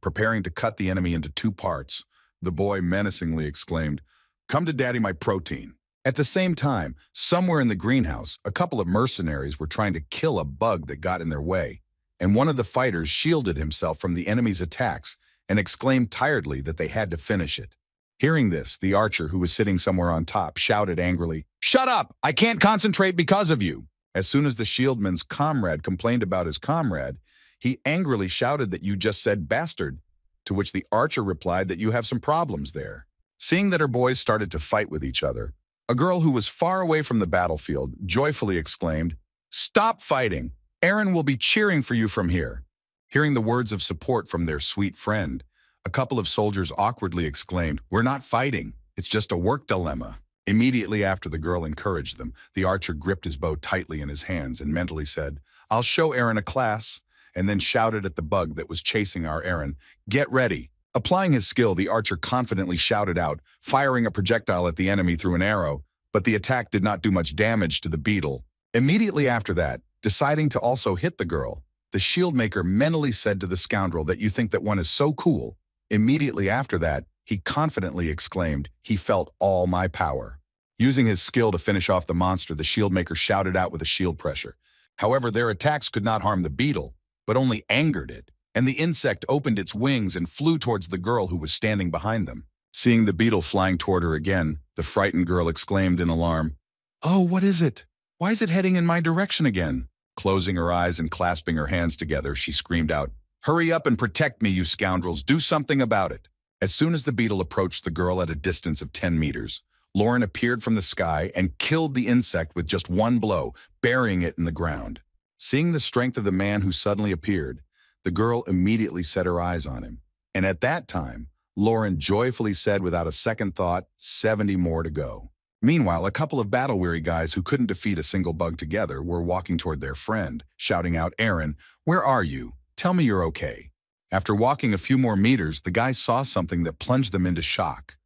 Preparing to cut the enemy into two parts, the boy menacingly exclaimed, "Come to Daddy, my protein." At the same time, somewhere in the greenhouse, a couple of mercenaries were trying to kill a bug that got in their way, and one of the fighters shielded himself from the enemy's attacks and exclaimed tiredly that they had to finish it. Hearing this, the archer, who was sitting somewhere on top, shouted angrily, "Shut up! I can't concentrate because of you!" As soon as the shieldman's comrade complained about his comrade, he angrily shouted that "You just said bastard," to which the archer replied that "You have some problems there." Seeing that her boys started to fight with each other, a girl who was far away from the battlefield joyfully exclaimed, "Stop fighting! Aaron will be cheering for you from here." Hearing the words of support from their sweet friend, a couple of soldiers awkwardly exclaimed, "We're not fighting. It's just a work dilemma." Immediately after the girl encouraged them, the archer gripped his bow tightly in his hands and mentally said, "I'll show Aaron a class," and then shouted at the bug that was chasing our Aaron, "Get ready." Applying his skill, the archer confidently shouted out, firing a projectile at the enemy through an arrow, but the attack did not do much damage to the beetle. Immediately after that, deciding to also hit the girl, the shield maker mentally said to the scoundrel that "You think that one is so cool." Immediately after that, he confidently exclaimed, "He felt all my power." Using his skill to finish off the monster, the shield maker shouted out with a shield pressure. However, their attacks could not harm the beetle, but only angered it, and the insect opened its wings and flew towards the girl who was standing behind them. Seeing the beetle flying toward her again, the frightened girl exclaimed in alarm, "Oh, what is it? Why is it heading in my direction again?" Closing her eyes and clasping her hands together, she screamed out, "Hurry up and protect me, you scoundrels! Do something about it!" As soon as the beetle approached the girl at a distance of 10 meters, Lauren appeared from the sky and killed the insect with just one blow, burying it in the ground. Seeing the strength of the man who suddenly appeared, the girl immediately set her eyes on him. And at that time, Lauren joyfully said without a second thought, 70 more to go. Meanwhile, a couple of battle-weary guys who couldn't defeat a single bug together were walking toward their friend, shouting out, "Aaron, where are you? Tell me you're okay." After walking a few more meters, the guys saw something that plunged them into shock.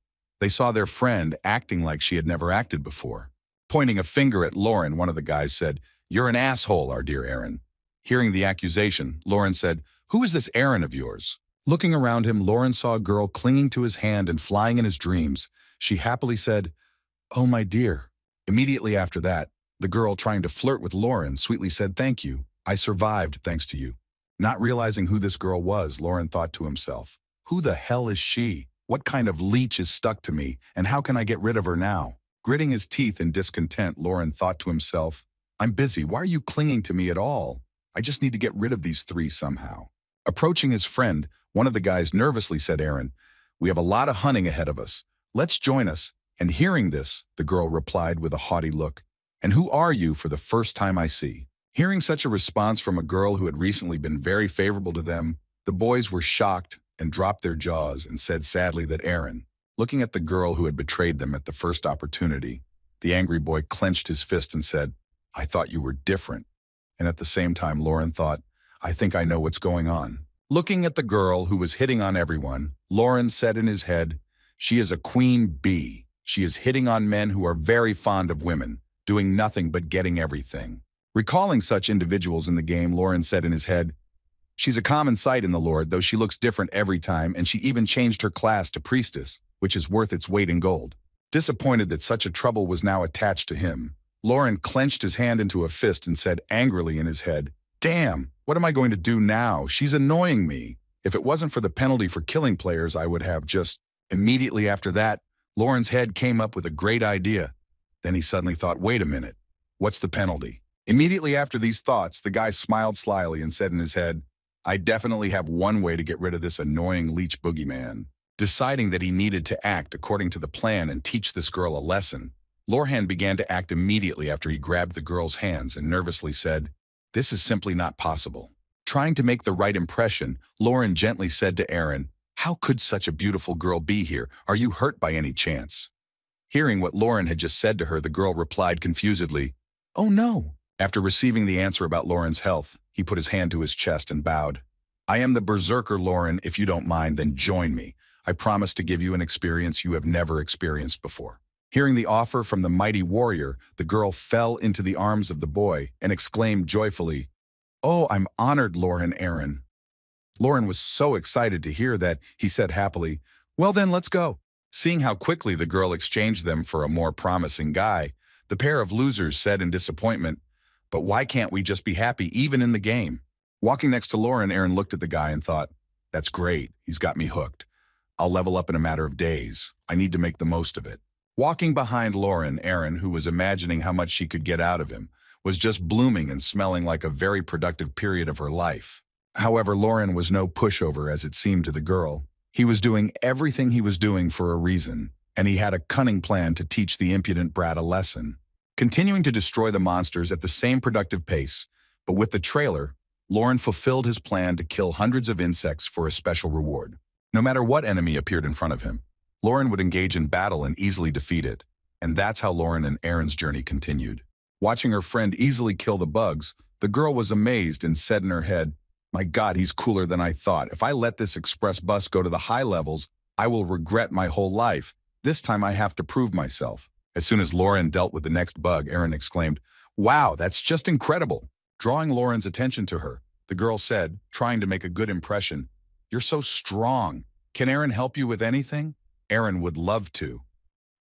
They saw their friend acting like she had never acted before. Pointing a finger at Lauren, one of the guys said, "You're an asshole, our dear Aaron." Hearing the accusation, Lauren said, "Who is this Aaron of yours?" Looking around him, Lauren saw a girl clinging to his hand and flying in his dreams. She happily said, "Oh, my dear." Immediately after that, the girl, trying to flirt with Lauren, sweetly said, "Thank you. I survived thanks to you." Not realizing who this girl was, Lauren thought to himself, "Who the hell is she? What kind of leech is stuck to me, and how can I get rid of her now?" Gritting his teeth in discontent, Lauren thought to himself, "I'm busy. Why are you clinging to me at all? I just need to get rid of these three somehow." Approaching his friend, one of the guys nervously said, "Aaron, we have a lot of hunting ahead of us. Let's join us." And hearing this, the girl replied with a haughty look, "And who are you for the first time I see?" Hearing such a response from a girl who had recently been very favorable to them, the boys were shocked and dropped their jaws and said sadly that Aaron, looking at the girl who had betrayed them at the first opportunity, the angry boy clenched his fist and said, "I thought you were different." And at the same time, Lauren thought, "I think I know what's going on." Looking at the girl who was hitting on everyone, Lauren said in his head, "She is a queen bee. She is hitting on men who are very fond of women, doing nothing but getting everything." Recalling such individuals in the game, Lauren said in his head, "She's a common sight in the Lord, though she looks different every time, and she even changed her class to priestess, which is worth its weight in gold." Disappointed that such a trouble was now attached to him, Lauren clenched his hand into a fist and said angrily in his head, "Damn, what am I going to do now? She's annoying me. If it wasn't for the penalty for killing players, I would have just..." Immediately after that, Lauren's head came up with a great idea. Then he suddenly thought, "Wait a minute, what's the penalty?" Immediately after these thoughts, the guy smiled slyly and said in his head, "I definitely have one way to get rid of this annoying leech boogeyman." Deciding that he needed to act according to the plan and teach this girl a lesson, Lorhan began to act immediately after he grabbed the girl's hands and nervously said, "This is simply not possible." Trying to make the right impression, Lauren gently said to Aaron, "How could such a beautiful girl be here? Are you hurt by any chance?" Hearing what Lauren had just said to her, the girl replied confusedly, "Oh no." After receiving the answer about Lauren's health, he put his hand to his chest and bowed. "I am the berserker, Lauren. If you don't mind, then join me. I promise to give you an experience you have never experienced before." Hearing the offer from the mighty warrior, the girl fell into the arms of the boy and exclaimed joyfully, "Oh, I'm honored, Lauren Aaron." Lauren was so excited to hear that he said happily, "Well then, let's go." Seeing how quickly the girl exchanged them for a more promising guy, the pair of losers said in disappointment, "But why can't we just be happy even in the game?" Walking next to Lauren, Aaron looked at the guy and thought, "That's great. He's got me hooked. I'll level up in a matter of days. I need to make the most of it." Walking behind Lauren, Aaron, who was imagining how much she could get out of him, was just blooming and smelling like a very productive period of her life. However, Lauren was no pushover as it seemed to the girl. He was doing everything he was doing for a reason, and he had a cunning plan to teach the impudent brat a lesson. Continuing to destroy the monsters at the same productive pace, but with the trailer, Lauren fulfilled his plan to kill hundreds of insects for a special reward. No matter what enemy appeared in front of him, Lauren would engage in battle and easily defeat it, and that's how Lauren and Aaron's journey continued. Watching her friend easily kill the bugs, the girl was amazed and said in her head, "My God, he's cooler than I thought. If I let this express bus go to the high levels, I will regret my whole life. This time I have to prove myself." As soon as Lauren dealt with the next bug, Aaron exclaimed, "Wow, that's just incredible." Drawing Lauren's attention to her, the girl said, trying to make a good impression, "You're so strong. Can Aaron help you with anything?" Aaron would love to.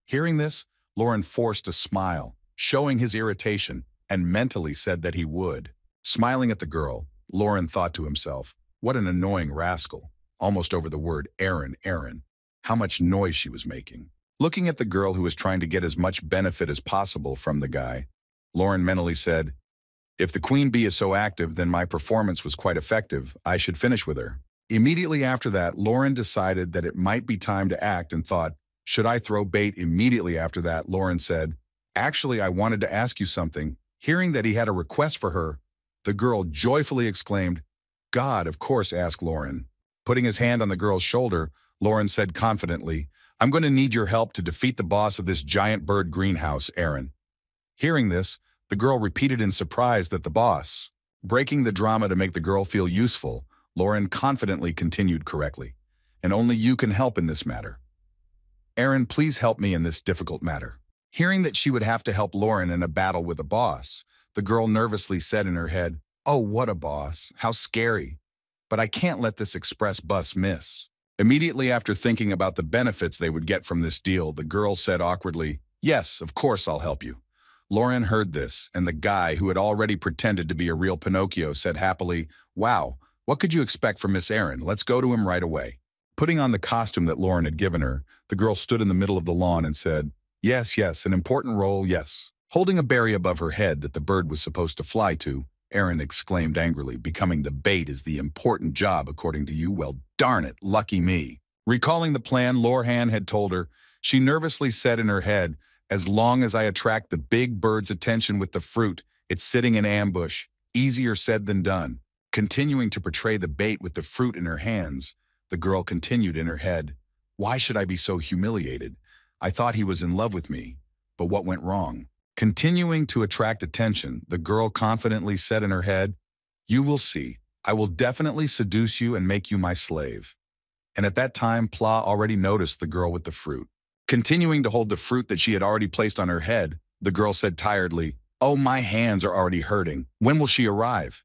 Hearing this, Lauren forced a smile, showing his irritation, and mentally said that he would. Smiling at the girl, Lauren thought to himself, what an annoying rascal, almost over the word Aaron, Aaron. How much noise she was making. Looking at the girl who was trying to get as much benefit as possible from the guy, Lauren mentally said, "If the queen bee is so active, then my performance was quite effective. I should finish with her." Immediately after that, Lauren decided that it might be time to act and thought, "Should I throw bait?" Immediately after that, Lauren said, "Actually, I wanted to ask you something." Hearing that he had a request for her, the girl joyfully exclaimed, "God, of course," asked Lauren. Putting his hand on the girl's shoulder, Lauren said confidently, "I'm going to need your help to defeat the boss of this giant bird greenhouse, Aaron." Hearing this, the girl repeated in surprise that the boss. Breaking the drama to make the girl feel useful, Lauren confidently continued correctly, "And only you can help in this matter. Aaron, please help me in this difficult matter." Hearing that she would have to help Lauren in a battle with a boss, the girl nervously said in her head, "Oh, what a boss. How scary." but I can't let this express bus miss. Immediately after thinking about the benefits they would get from this deal, the girl said awkwardly, "Yes, of course I'll help you." Lauren heard this, and the guy, who had already pretended to be a real Pinocchio, said happily, "Wow, what could you expect from Miss Erin? Let's go to him right away." Putting on the costume that Lauren had given her, the girl stood in the middle of the lawn and said, "Yes, yes, an important role, yes." Holding a berry above her head that the bird was supposed to fly to, Erin exclaimed angrily, "Becoming the bait is the important job, according to you? Well, darn it, lucky me." Recalling the plan Lorhan had told her, she nervously said in her head, "As long as I attract the big bird's attention with the fruit, it's sitting in ambush. Easier said than done." Continuing to portray the bait with the fruit in her hands, the girl continued in her head, "Why should I be so humiliated? I thought he was in love with me. But what went wrong?" Continuing to attract attention, the girl confidently said in her head, "You will see. I will definitely seduce you and make you my slave." And at that time, Pla already noticed the girl with the fruit. Continuing to hold the fruit that she had already placed on her head, the girl said tiredly, "Oh, my hands are already hurting. When will she arrive?"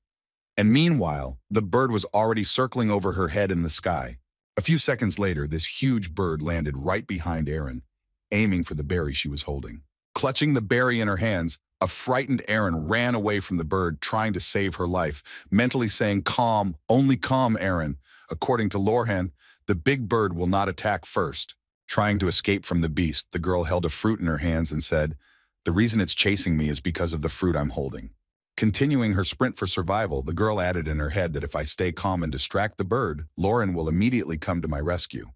And meanwhile, the bird was already circling over her head in the sky. A few seconds later, this huge bird landed right behind Erin, aiming for the berry she was holding. Clutching the berry in her hands, a frightened Erin ran away from the bird, trying to save her life, mentally saying, "Calm, only calm, Erin." According to Lorhan, the big bird will not attack first. Trying to escape from the beast, the girl held a fruit in her hands and said, "The reason it's chasing me is because of the fruit I'm holding." Continuing her sprint for survival, the girl added in her head that if I stay calm and distract the bird, Lauren will immediately come to my rescue.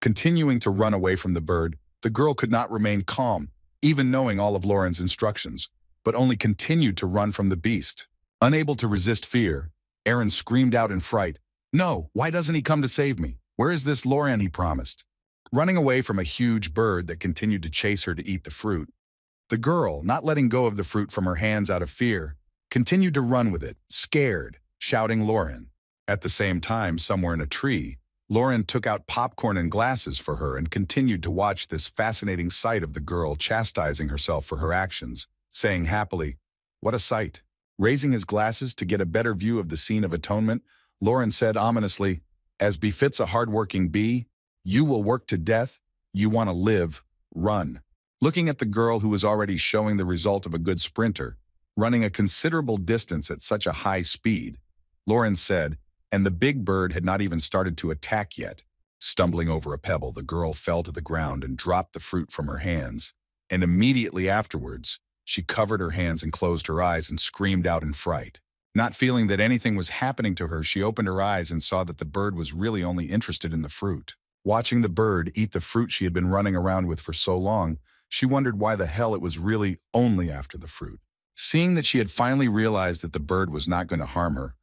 Continuing to run away from the bird, the girl could not remain calm, even knowing all of Lauren's instructions, but only continued to run from the beast. Unable to resist fear, Erin screamed out in fright, "No, why doesn't he come to save me? Where is this Lauren he promised?" Running away from a huge bird that continued to chase her to eat the fruit, the girl, not letting go of the fruit from her hands out of fear, continued to run with it, scared, shouting Lauren. At the same time, somewhere in a tree, Lauren took out popcorn and glasses for her and continued to watch this fascinating sight of the girl chastising herself for her actions, saying happily, "What a sight." Raising his glasses to get a better view of the scene of atonement, Lauren said ominously, "As befits a hard-working bee, you will work to death, you want to live, run." Looking at the girl who was already showing the result of a good sprinter, running a considerable distance at such a high speed, Lauren said, "And the big bird had not even started to attack yet." Stumbling over a pebble, the girl fell to the ground and dropped the fruit from her hands. And immediately afterwards, she covered her hands and closed her eyes and screamed out in fright. Not feeling that anything was happening to her, she opened her eyes and saw that the bird was really only interested in the fruit. Watching the bird eat the fruit she had been running around with for so long, she wondered why the hell it was really only after the fruit. Seeing that she had finally realized that the bird was not going to harm her,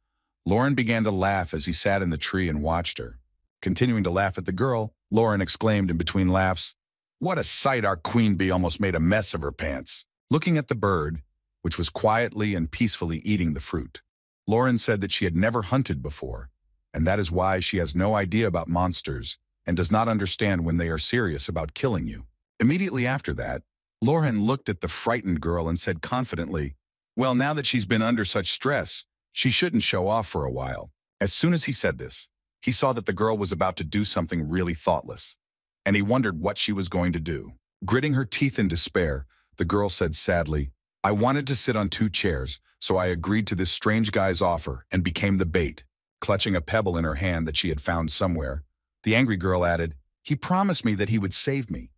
Lauren began to laugh as he sat in the tree and watched her. Continuing to laugh at the girl, Lauren exclaimed in between laughs, "What a sight, our queen bee almost made a mess of her pants." Looking at the bird, which was quietly and peacefully eating the fruit, Lauren said that she had never hunted before, and that is why she has no idea about monsters and does not understand when they are serious about killing you. Immediately after that, Lauren looked at the frightened girl and said confidently, "Well, now that she's been under such stress, she shouldn't show off for a while." As soon as he said this, he saw that the girl was about to do something really thoughtless, and he wondered what she was going to do. Gritting her teeth in despair, the girl said sadly, "I wanted to sit on 2 chairs, so I agreed to this strange guy's offer and became the bait." Clutching a pebble in her hand that she had found somewhere, the angry girl added, "He promised me that he would save me,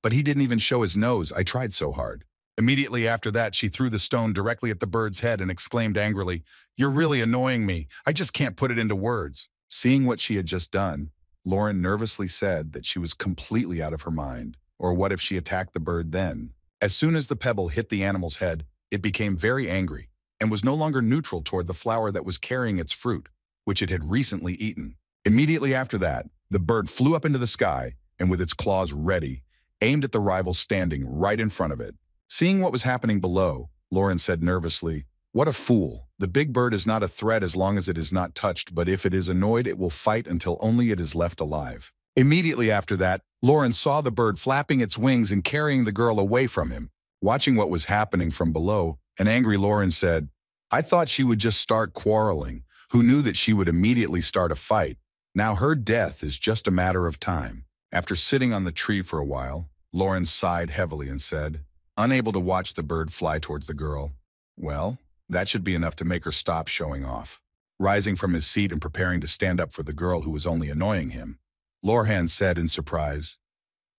but he didn't even show his nose. I tried so hard." Immediately after that, she threw the stone directly at the bird's head and exclaimed angrily, "You're really annoying me. I just can't put it into words." Seeing what she had just done, Lauren nervously said that she was completely out of her mind. Or what if she attacked the bird then? As soon as the pebble hit the animal's head, it became very angry and was no longer neutral toward the flower that was carrying its fruit, which it had recently eaten. Immediately after that, the bird flew up into the sky and with its claws ready, aimed at the rival standing right in front of it. Seeing what was happening below, Lauren said nervously, "What a fool. The big bird is not a threat as long as it is not touched, but if it is annoyed, it will fight until only it is left alive." Immediately after that, Lauren saw the bird flapping its wings and carrying the girl away from him. Watching what was happening from below, an angry Lauren said, "I thought she would just start quarreling. who knew that she would immediately start a fight. Now her death is just a matter of time. After sitting on the tree for a while, Lauren sighed heavily and said, unable to watch the bird fly towards the girl, well, that should be enough to make her stop showing off. Rising from his seat and preparing to stand up for the girl who was only annoying him, Lorhan said in surprise,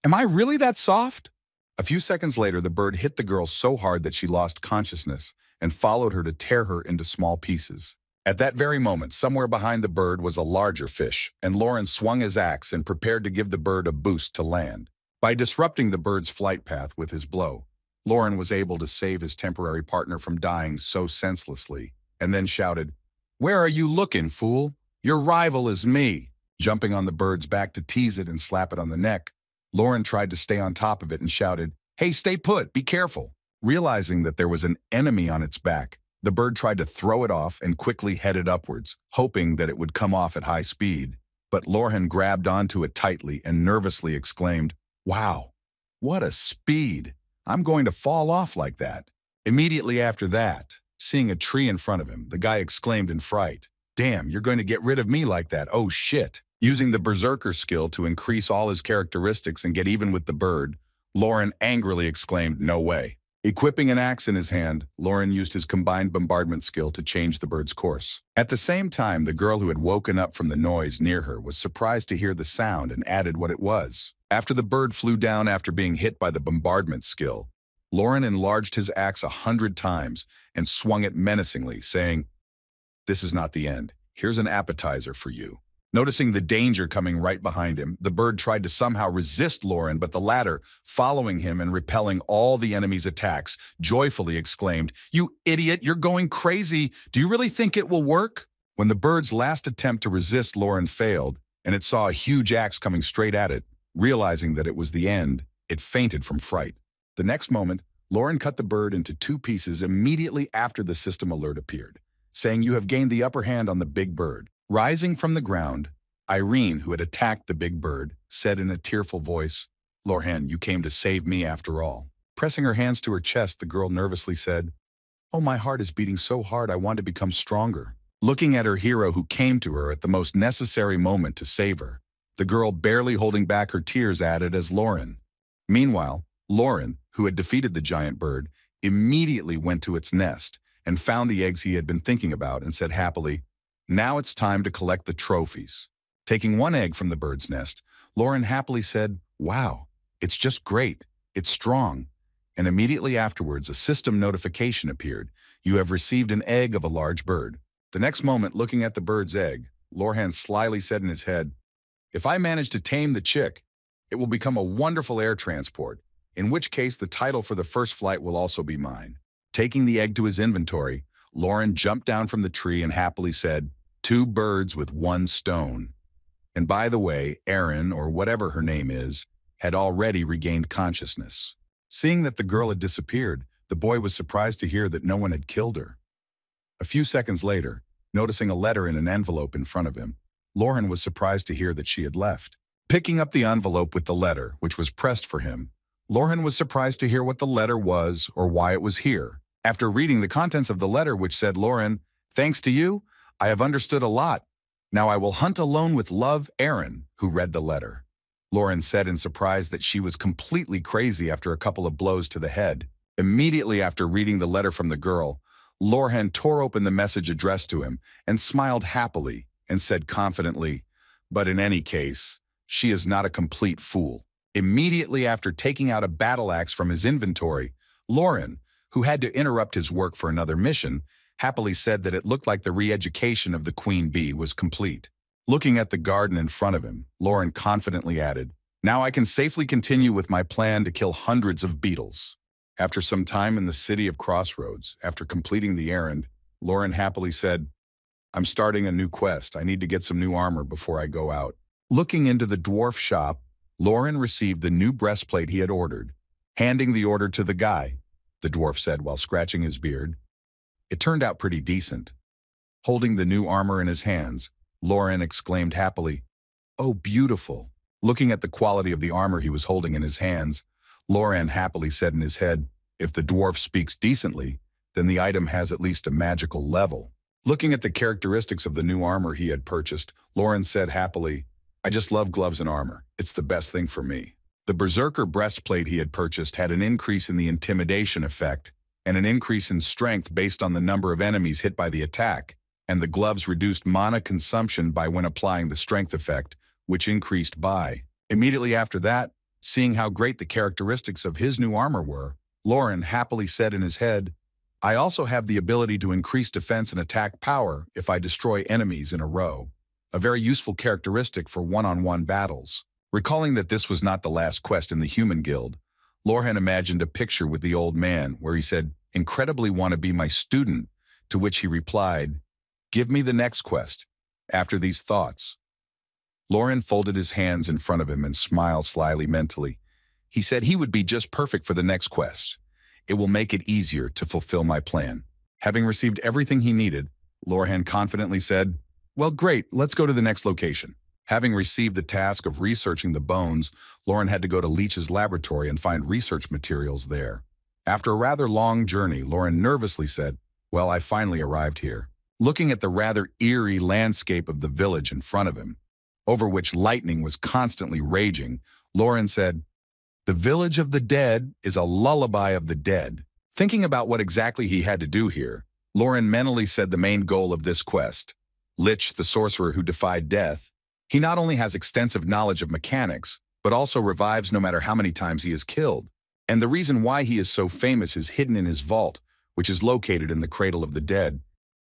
am I really that soft? A few seconds later, the bird hit the girl so hard that she lost consciousness and followed her to tear her into small pieces. At that very moment, somewhere behind the bird was a larger fish, and Lauren swung his axe and prepared to give the bird a boost to land. By disrupting the bird's flight path with his blow, Lauren was able to save his temporary partner from dying so senselessly, and then shouted, where are you looking, fool? Your rival is me. Jumping on the bird's back to tease it and slap it on the neck, Lauren tried to stay on top of it and shouted, hey, stay put, be careful. Realizing that there was an enemy on its back, the bird tried to throw it off and quickly headed upwards, hoping that it would come off at high speed. But Lorhan grabbed onto it tightly and nervously exclaimed, wow, what a speed! I'm going to fall off like that. Immediately after that, seeing a tree in front of him, the guy exclaimed in fright, damn, you're going to get rid of me like that, oh shit. Using the berserker skill to increase all his characteristics and get even with the bird, Lauren angrily exclaimed, no way. Equipping an axe in his hand, Lauren used his combined bombardment skill to change the bird's course. At the same time, the girl who had woken up from the noise near her was surprised to hear the sound and added what it was. After the bird flew down after being hit by the bombardment skill, Lauren enlarged his axe 100 times and swung it menacingly, saying, this is not the end. Here's an appetizer for you. Noticing the danger coming right behind him, the bird tried to somehow resist Lauren, but the latter, following him and repelling all the enemy's attacks, joyfully exclaimed, you idiot, you're going crazy. Do you really think it will work? When the bird's last attempt to resist Lauren failed, and it saw a huge axe coming straight at it, realizing that it was the end, it fainted from fright. The next moment, Lauren cut the bird into 2 pieces immediately after the system alert appeared, saying you have gained the upper hand on the big bird. Rising from the ground, Irene, who had attacked the big bird, said in a tearful voice, Lorhan, you came to save me after all. Pressing her hands to her chest, the girl nervously said, oh, my heart is beating so hard I want to become stronger. Looking at her hero who came to her at the most necessary moment to save her, the girl barely holding back her tears added as Lauren. Meanwhile, Lauren, who had defeated the giant bird, immediately went to its nest and found the eggs he had been thinking about and said happily, now it's time to collect the trophies. Taking 1 egg from the bird's nest, Lauren happily said, wow, it's just great, it's strong. And immediately afterwards, a system notification appeared. You have received an egg of a large bird. The next moment, looking at the bird's egg, Lorhan slyly said in his head, if I manage to tame the chick, it will become a wonderful air transport, in which case the title for the first flight will also be mine. Taking the egg to his inventory, Lauren jumped down from the tree and happily said, 2 birds with 1 stone. And by the way, Erin, or whatever her name is, had already regained consciousness. Seeing that the girl had disappeared, the boy was surprised to hear that no one had killed her. A few seconds later, noticing a letter in an envelope in front of him, Lauren was surprised to hear that she had left. Picking up the envelope with the letter, which was pressed for him, Lauren was surprised to hear what the letter was or why it was here. After reading the contents of the letter, which said, Lauren, thanks to you, I have understood a lot. Now I will hunt alone with love, Erin, who read the letter. Lauren said in surprise that she was completely crazy after a couple of blows to the head. Immediately after reading the letter from the girl, Lorhan tore open the message addressed to him and smiled happily and said confidently, but in any case, she is not a complete fool. Immediately after taking out a battle axe from his inventory, Lauren, who had to interrupt his work for another mission, happily said that it looked like the re-education of the queen bee was complete. Looking at the garden in front of him, Lauren confidently added, now I can safely continue with my plan to kill hundreds of beetles. After some time in the city of Crossroads, after completing the errand, Lauren happily said, I'm starting a new quest. I need to get some new armor before I go out. Looking into the dwarf shop, Lauren received the new breastplate he had ordered. Handing the order to the guy, the dwarf said while scratching his beard. It turned out pretty decent. Holding the new armor in his hands, Lauren exclaimed happily, oh, beautiful. Looking at the quality of the armor he was holding in his hands, Lauren happily said in his head, if the dwarf speaks decently, then the item has at least a magical level. Looking at the characteristics of the new armor he had purchased, Lauren said happily, I just love gloves and armor. It's the best thing for me. The Berserker breastplate he had purchased had an increase in the intimidation effect and an increase in strength based on the number of enemies hit by the attack, and the gloves reduced mana consumption by when applying the strength effect, which increased by. Immediately after that, seeing how great the characteristics of his new armor were, Lauren happily said in his head, I also have the ability to increase defense and attack power if I destroy enemies in a row, a very useful characteristic for one-on-one battles. Recalling that this was not the last quest in the Human Guild, Lauren imagined a picture with the old man where he said, incredibly want to be my student, to which he replied, give me the next quest. After these thoughts, Lauren folded his hands in front of him and smiled slyly mentally. He said he would be just perfect for the next quest. It will make it easier to fulfill my plan. Having received everything he needed, Lauren confidently said, well, great, let's go to the next location. Having received the task of researching the bones, Lauren had to go to Leech's laboratory and find research materials there. After a rather long journey, Lauren nervously said, well, I finally arrived here. Looking at the rather eerie landscape of the village in front of him, over which lightning was constantly raging, Lauren said, the village of the dead is a lullaby of the dead. Thinking about what exactly he had to do here, Lauren mentally said the main goal of this quest. Lich, the sorcerer who defied death, he not only has extensive knowledge of mechanics, but also revives no matter how many times he is killed. And the reason why he is so famous is hidden in his vault, which is located in the Cradle of the Dead,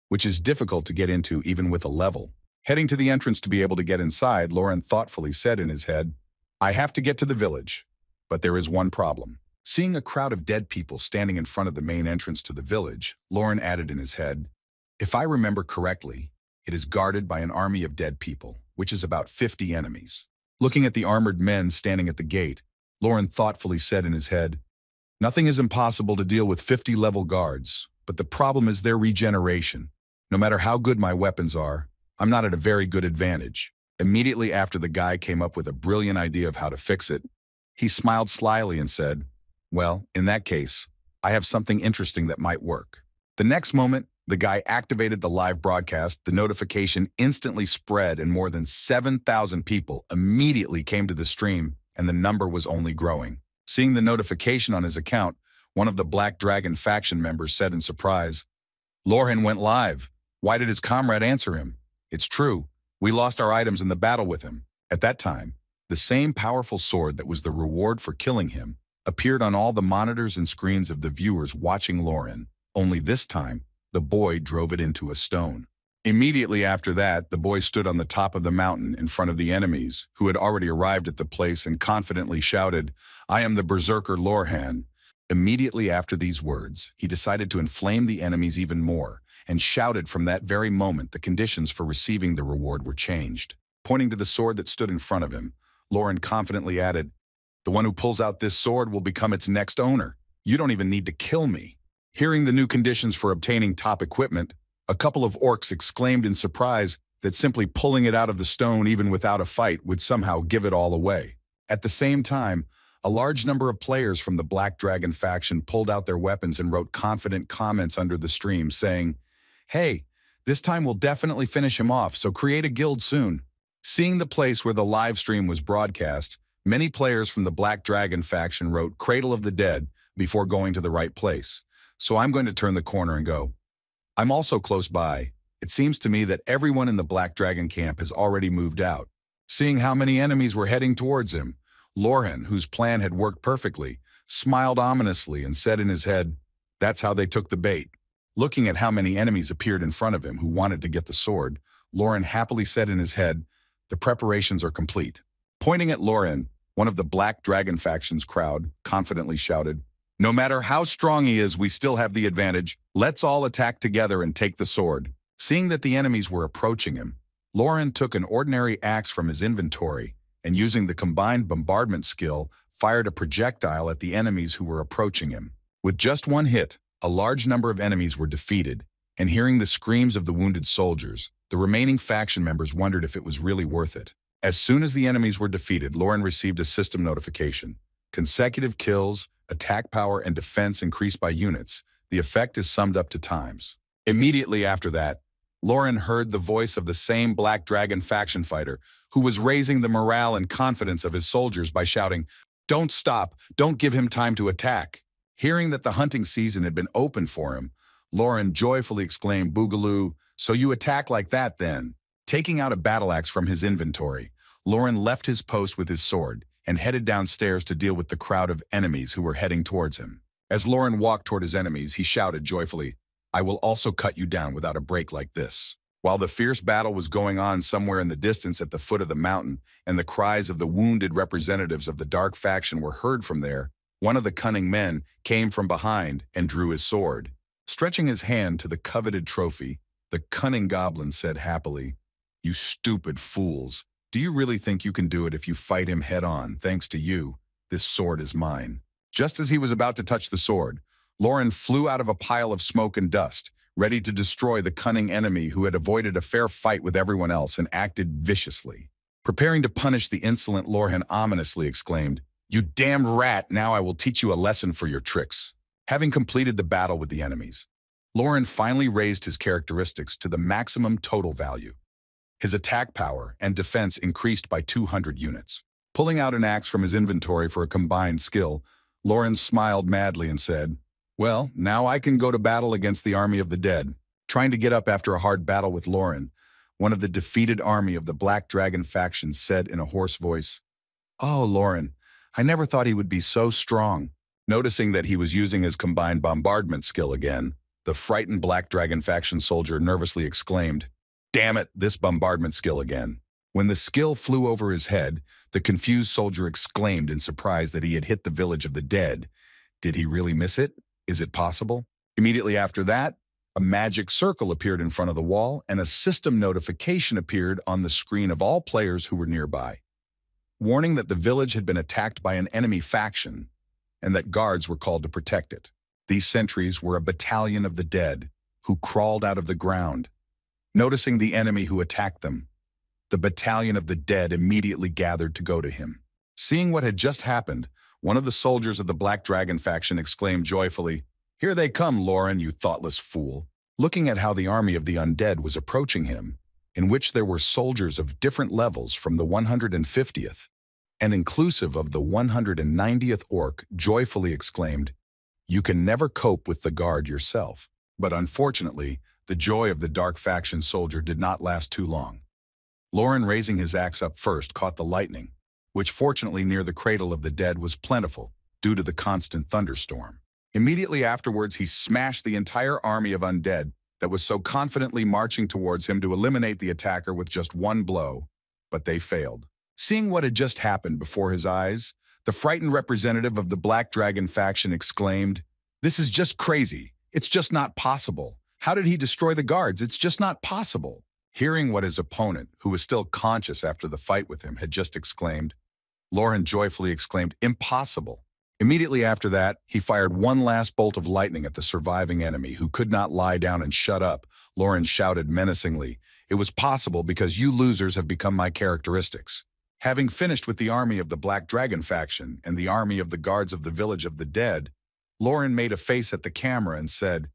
which is difficult to get into even with a level. Heading to the entrance to be able to get inside, Lauren thoughtfully said in his head, I have to get to the village. But there is one problem. Seeing a crowd of dead people standing in front of the main entrance to the village, Lauren added in his head, if I remember correctly, it is guarded by an army of dead people, which is about 50 enemies. Looking at the armored men standing at the gate, Lauren thoughtfully said in his head, nothing is impossible to deal with 50 level guards, but the problem is their regeneration. No matter how good my weapons are, I'm not at a very good advantage. Immediately after the guy came up with a brilliant idea of how to fix it, he smiled slyly and said, well, in that case, I have something interesting that might work. The next moment, the guy activated the live broadcast, the notification instantly spread, and more than 7,000 people immediately came to the stream, and the number was only growing. Seeing the notification on his account, one of the Black Dragon faction members said in surprise, Lauren went live. Why did his comrade answer him? It's true, we lost our items in the battle with him. At that time, the same powerful sword that was the reward for killing him appeared on all the monitors and screens of the viewers watching Lauren, only this time, the boy drove it into a stone. Immediately after that, the boy stood on the top of the mountain in front of the enemies, who had already arrived at the place, and confidently shouted, I am the Berserker Lorhan. Immediately after these words, he decided to inflame the enemies even more, and shouted from that very moment the conditions for receiving the reward were changed. Pointing to the sword that stood in front of him, Lauren confidently added, the one who pulls out this sword will become its next owner. You don't even need to kill me. Hearing the new conditions for obtaining top equipment, a couple of orcs exclaimed in surprise that simply pulling it out of the stone even without a fight would somehow give it all away. At the same time, a large number of players from the Black Dragon faction pulled out their weapons and wrote confident comments under the stream saying, hey, this time we'll definitely finish him off, so create a guild soon. Seeing the place where the live stream was broadcast, many players from the Black Dragon faction wrote Cradle of the Dead before going to the right place. So I'm going to turn the corner and go. I'm also close by. It seems to me that everyone in the Black Dragon camp has already moved out. Seeing how many enemies were heading towards him, Lauren, whose plan had worked perfectly, smiled ominously and said in his head, that's how they took the bait. Looking at how many enemies appeared in front of him who wanted to get the sword, Lauren happily said in his head, the preparations are complete. Pointing at Lauren, one of the Black Dragon faction's crowd confidently shouted, no matter how strong he is, we still have the advantage. Let's all attack together and take the sword. Seeing that the enemies were approaching him, Lauren took an ordinary axe from his inventory and, using the combined bombardment skill, fired a projectile at the enemies who were approaching him. With just one hit, a large number of enemies were defeated, and hearing the screams of the wounded soldiers, the remaining faction members wondered if it was really worth it. As soon as the enemies were defeated, Lauren received a system notification. Consecutive kills, attack power, and defense increased by units. The effect is summed up to times. Immediately after that, Lauren heard the voice of the same Black Dragon faction fighter who was raising the morale and confidence of his soldiers by shouting, "Don't stop, don't give him time to attack." Hearing that the hunting season had been opened for him, Lauren joyfully exclaimed, "Boogaloo, so you attack like that then?" Taking out a battle axe from his inventory, Lauren left his post with his sword and headed downstairs to deal with the crowd of enemies who were heading towards him. As Lauren walked toward his enemies, he shouted joyfully, "I will also cut you down without a break like this." While the fierce battle was going on somewhere in the distance at the foot of the mountain, and the cries of the wounded representatives of the dark faction were heard from there, one of the cunning men came from behind and drew his sword. Stretching his hand to the coveted trophy, the cunning goblin said happily, "You stupid fools. Do you really think you can do it if you fight him head-on? Thanks to you, this sword is mine." Just as he was about to touch the sword, Lauren flew out of a pile of smoke and dust, ready to destroy the cunning enemy who had avoided a fair fight with everyone else and acted viciously. Preparing to punish the insolent Lauren ominously exclaimed, "You damned rat, now I will teach you a lesson for your tricks." Having completed the battle with the enemies, Lauren finally raised his characteristics to the maximum total value. His attack power and defense increased by 200 units. Pulling out an axe from his inventory for a combined skill, Lauren smiled madly and said, "Well, now I can go to battle against the army of the dead." Trying to get up after a hard battle with Lauren, one of the defeated army of the Black Dragon faction said in a hoarse voice, "Oh, Lauren, I never thought he would be so strong." Noticing that he was using his combined bombardment skill again, the frightened Black Dragon faction soldier nervously exclaimed, "Damn it, this bombardment skill again." When the skill flew over his head, the confused soldier exclaimed in surprise that he had hit the village of the dead. Did he really miss it? Is it possible? Immediately after that, a magic circle appeared in front of the wall and a system notification appeared on the screen of all players who were nearby, warning that the village had been attacked by an enemy faction and that guards were called to protect it. These sentries were a battalion of the dead who crawled out of the ground. Noticing the enemy who attacked them, the battalion of the dead immediately gathered to go to him. Seeing what had just happened, one of the soldiers of the Black Dragon faction exclaimed joyfully, "Here they come, Lauren, you thoughtless fool." Looking at how the army of the undead was approaching him, in which there were soldiers of different levels from the 150th, and inclusive of the 190th orc, joyfully exclaimed, "You can never cope with the guard yourself." But unfortunately, the joy of the dark faction soldier did not last too long. Lauren, raising his axe up first, caught the lightning, which fortunately near the cradle of the dead was plentiful due to the constant thunderstorm. Immediately afterwards, he smashed the entire army of undead that was so confidently marching towards him to eliminate the attacker with just one blow, but they failed. Seeing what had just happened before his eyes, the frightened representative of the Black Dragon faction exclaimed, "This is just crazy. It's just not possible. How did he destroy the guards? It's just not possible." Hearing what his opponent, who was still conscious after the fight with him, had just exclaimed, Lauren joyfully exclaimed, "Impossible." Immediately after that, he fired one last bolt of lightning at the surviving enemy, who could not lie down and shut up. Lauren shouted menacingly, "It was possible because you losers have become my characteristics." Having finished with the army of the Black Dragon faction and the army of the guards of the village of the dead, Lauren made a face at the camera and said,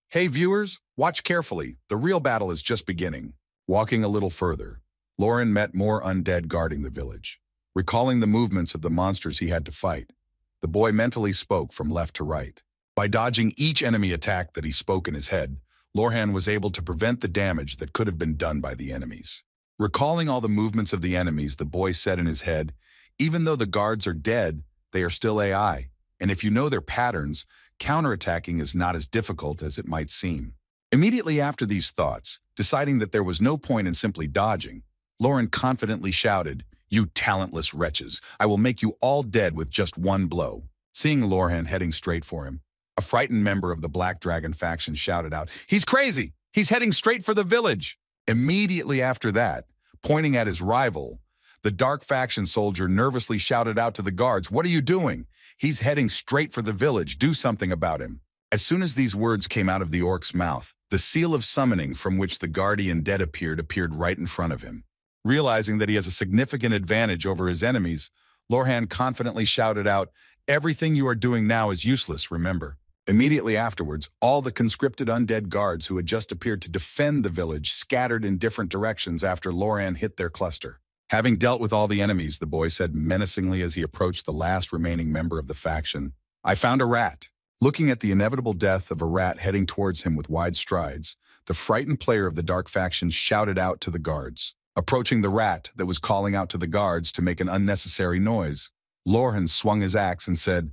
"Hey viewers, watch carefully. The real battle is just beginning." Walking a little further, Lauren met more undead guarding the village. Recalling the movements of the monsters he had to fight, the boy mentally spoke from left to right. By dodging each enemy attack that he spoke in his head, Lauren was able to prevent the damage that could have been done by the enemies. Recalling all the movements of the enemies, the boy said in his head, "Even though the guards are dead, they are still AI, and if you know their patterns, counterattacking is not as difficult as it might seem." Immediately after these thoughts, deciding that there was no point in simply dodging, Lauren confidently shouted, "You talentless wretches, I will make you all dead with just one blow." Seeing Lauren heading straight for him, a frightened member of the Black Dragon faction shouted out, "He's crazy! He's heading straight for the village!" Immediately after that, pointing at his rival, the dark faction soldier nervously shouted out to the guards, "What are you doing? He's heading straight for the village. Do something about him." As soon as these words came out of the orc's mouth, the seal of summoning from which the guardian dead appeared right in front of him. Realizing that he has a significant advantage over his enemies, Lauren confidently shouted out, "Everything you are doing now is useless, remember." Immediately afterwards, all the conscripted undead guards who had just appeared to defend the village scattered in different directions after Loran hit their cluster. Having dealt with all the enemies, the boy said menacingly as he approached the last remaining member of the faction, "I found a rat." Looking at the inevitable death of a rat heading towards him with wide strides, the frightened player of the dark faction shouted out to the guards. Approaching the rat that was calling out to the guards to make an unnecessary noise, Loran swung his axe and said,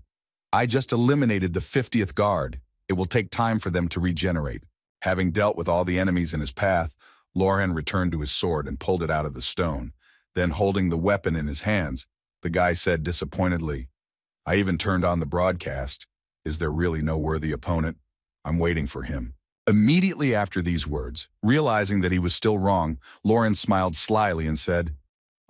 "I just eliminated the 50th guard. It will take time for them to regenerate." Having dealt with all the enemies in his path, Loran returned to his sword and pulled it out of the stone. Then, holding the weapon in his hands, the guy said disappointedly, "I even turned on the broadcast. Is there really no worthy opponent? I'm waiting for him." Immediately after these words, realizing that he was still wrong, Loran smiled slyly and said,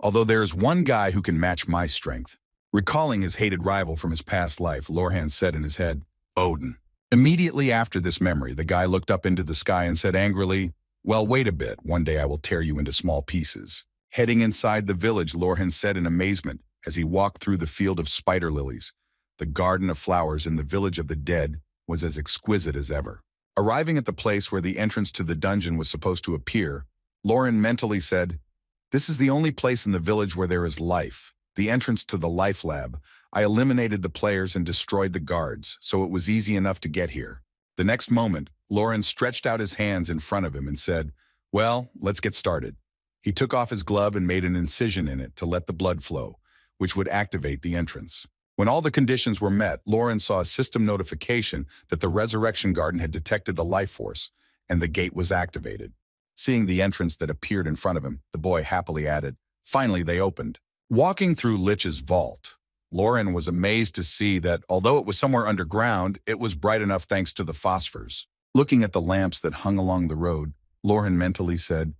"Although there is one guy who can match my strength." Recalling his hated rival from his past life, Loran said in his head, "Odin." Immediately after this memory, the guy looked up into the sky and said angrily, "Well, wait a bit. One day I will tear you into small pieces." Heading inside the village, Loran said in amazement as he walked through the field of spider lilies. The garden of flowers in the village of the dead was as exquisite as ever. Arriving at the place where the entrance to the dungeon was supposed to appear, Loran mentally said, "This is the only place in the village where there is life. The entrance to the life lab. I eliminated the players and destroyed the guards, so it was easy enough to get here." The next moment, Loran stretched out his hands in front of him and said, "Well, let's get started." He took off his glove and made an incision in it to let the blood flow, which would activate the entrance. When all the conditions were met, Loran saw a system notification that the Resurrection Garden had detected the life force, and the gate was activated. Seeing the entrance that appeared in front of him, the boy happily added, "Finally, they opened." Walking through Lich's vault, Loran was amazed to see that, although it was somewhere underground, it was bright enough thanks to the phosphors. Looking at the lamps that hung along the road, Loran mentally said,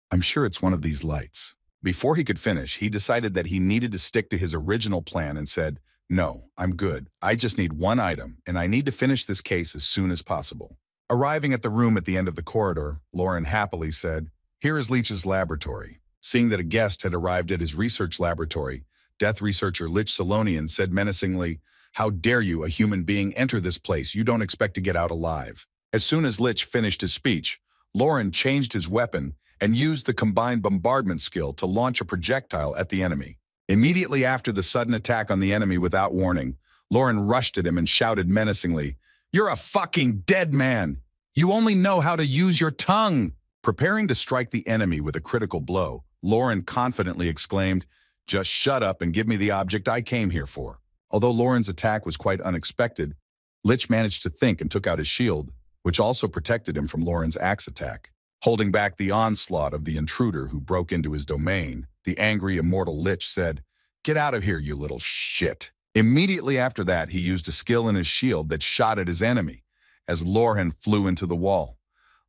"I'm sure it's one of these lights." Before he could finish, he decided that he needed to stick to his original plan and said, "No, I'm good. I just need one item, and I need to finish this case as soon as possible." Arriving at the room at the end of the corridor, Loran happily said, "Here is Leech's laboratory." Seeing that a guest had arrived at his research laboratory, death researcher Lich Salonian said menacingly, "How dare you, a human being, enter this place? You don't expect to get out alive." As soon as Lich finished his speech, Loran changed his weapon and used the combined bombardment skill to launch a projectile at the enemy. Immediately after the sudden attack on the enemy without warning, Loran rushed at him and shouted menacingly, "You're a fucking dead man! You only know how to use your tongue!" Preparing to strike the enemy with a critical blow, Loran confidently exclaimed, "Just shut up and give me the object I came here for." Although Loran's attack was quite unexpected, Lich managed to think and took out his shield, which also protected him from Loran's axe attack. Holding back the onslaught of the intruder who broke into his domain, the angry immortal Lich said, "Get out of here, you little shit." Immediately after that, he used a skill in his shield that shot at his enemy, as Loran flew into the wall.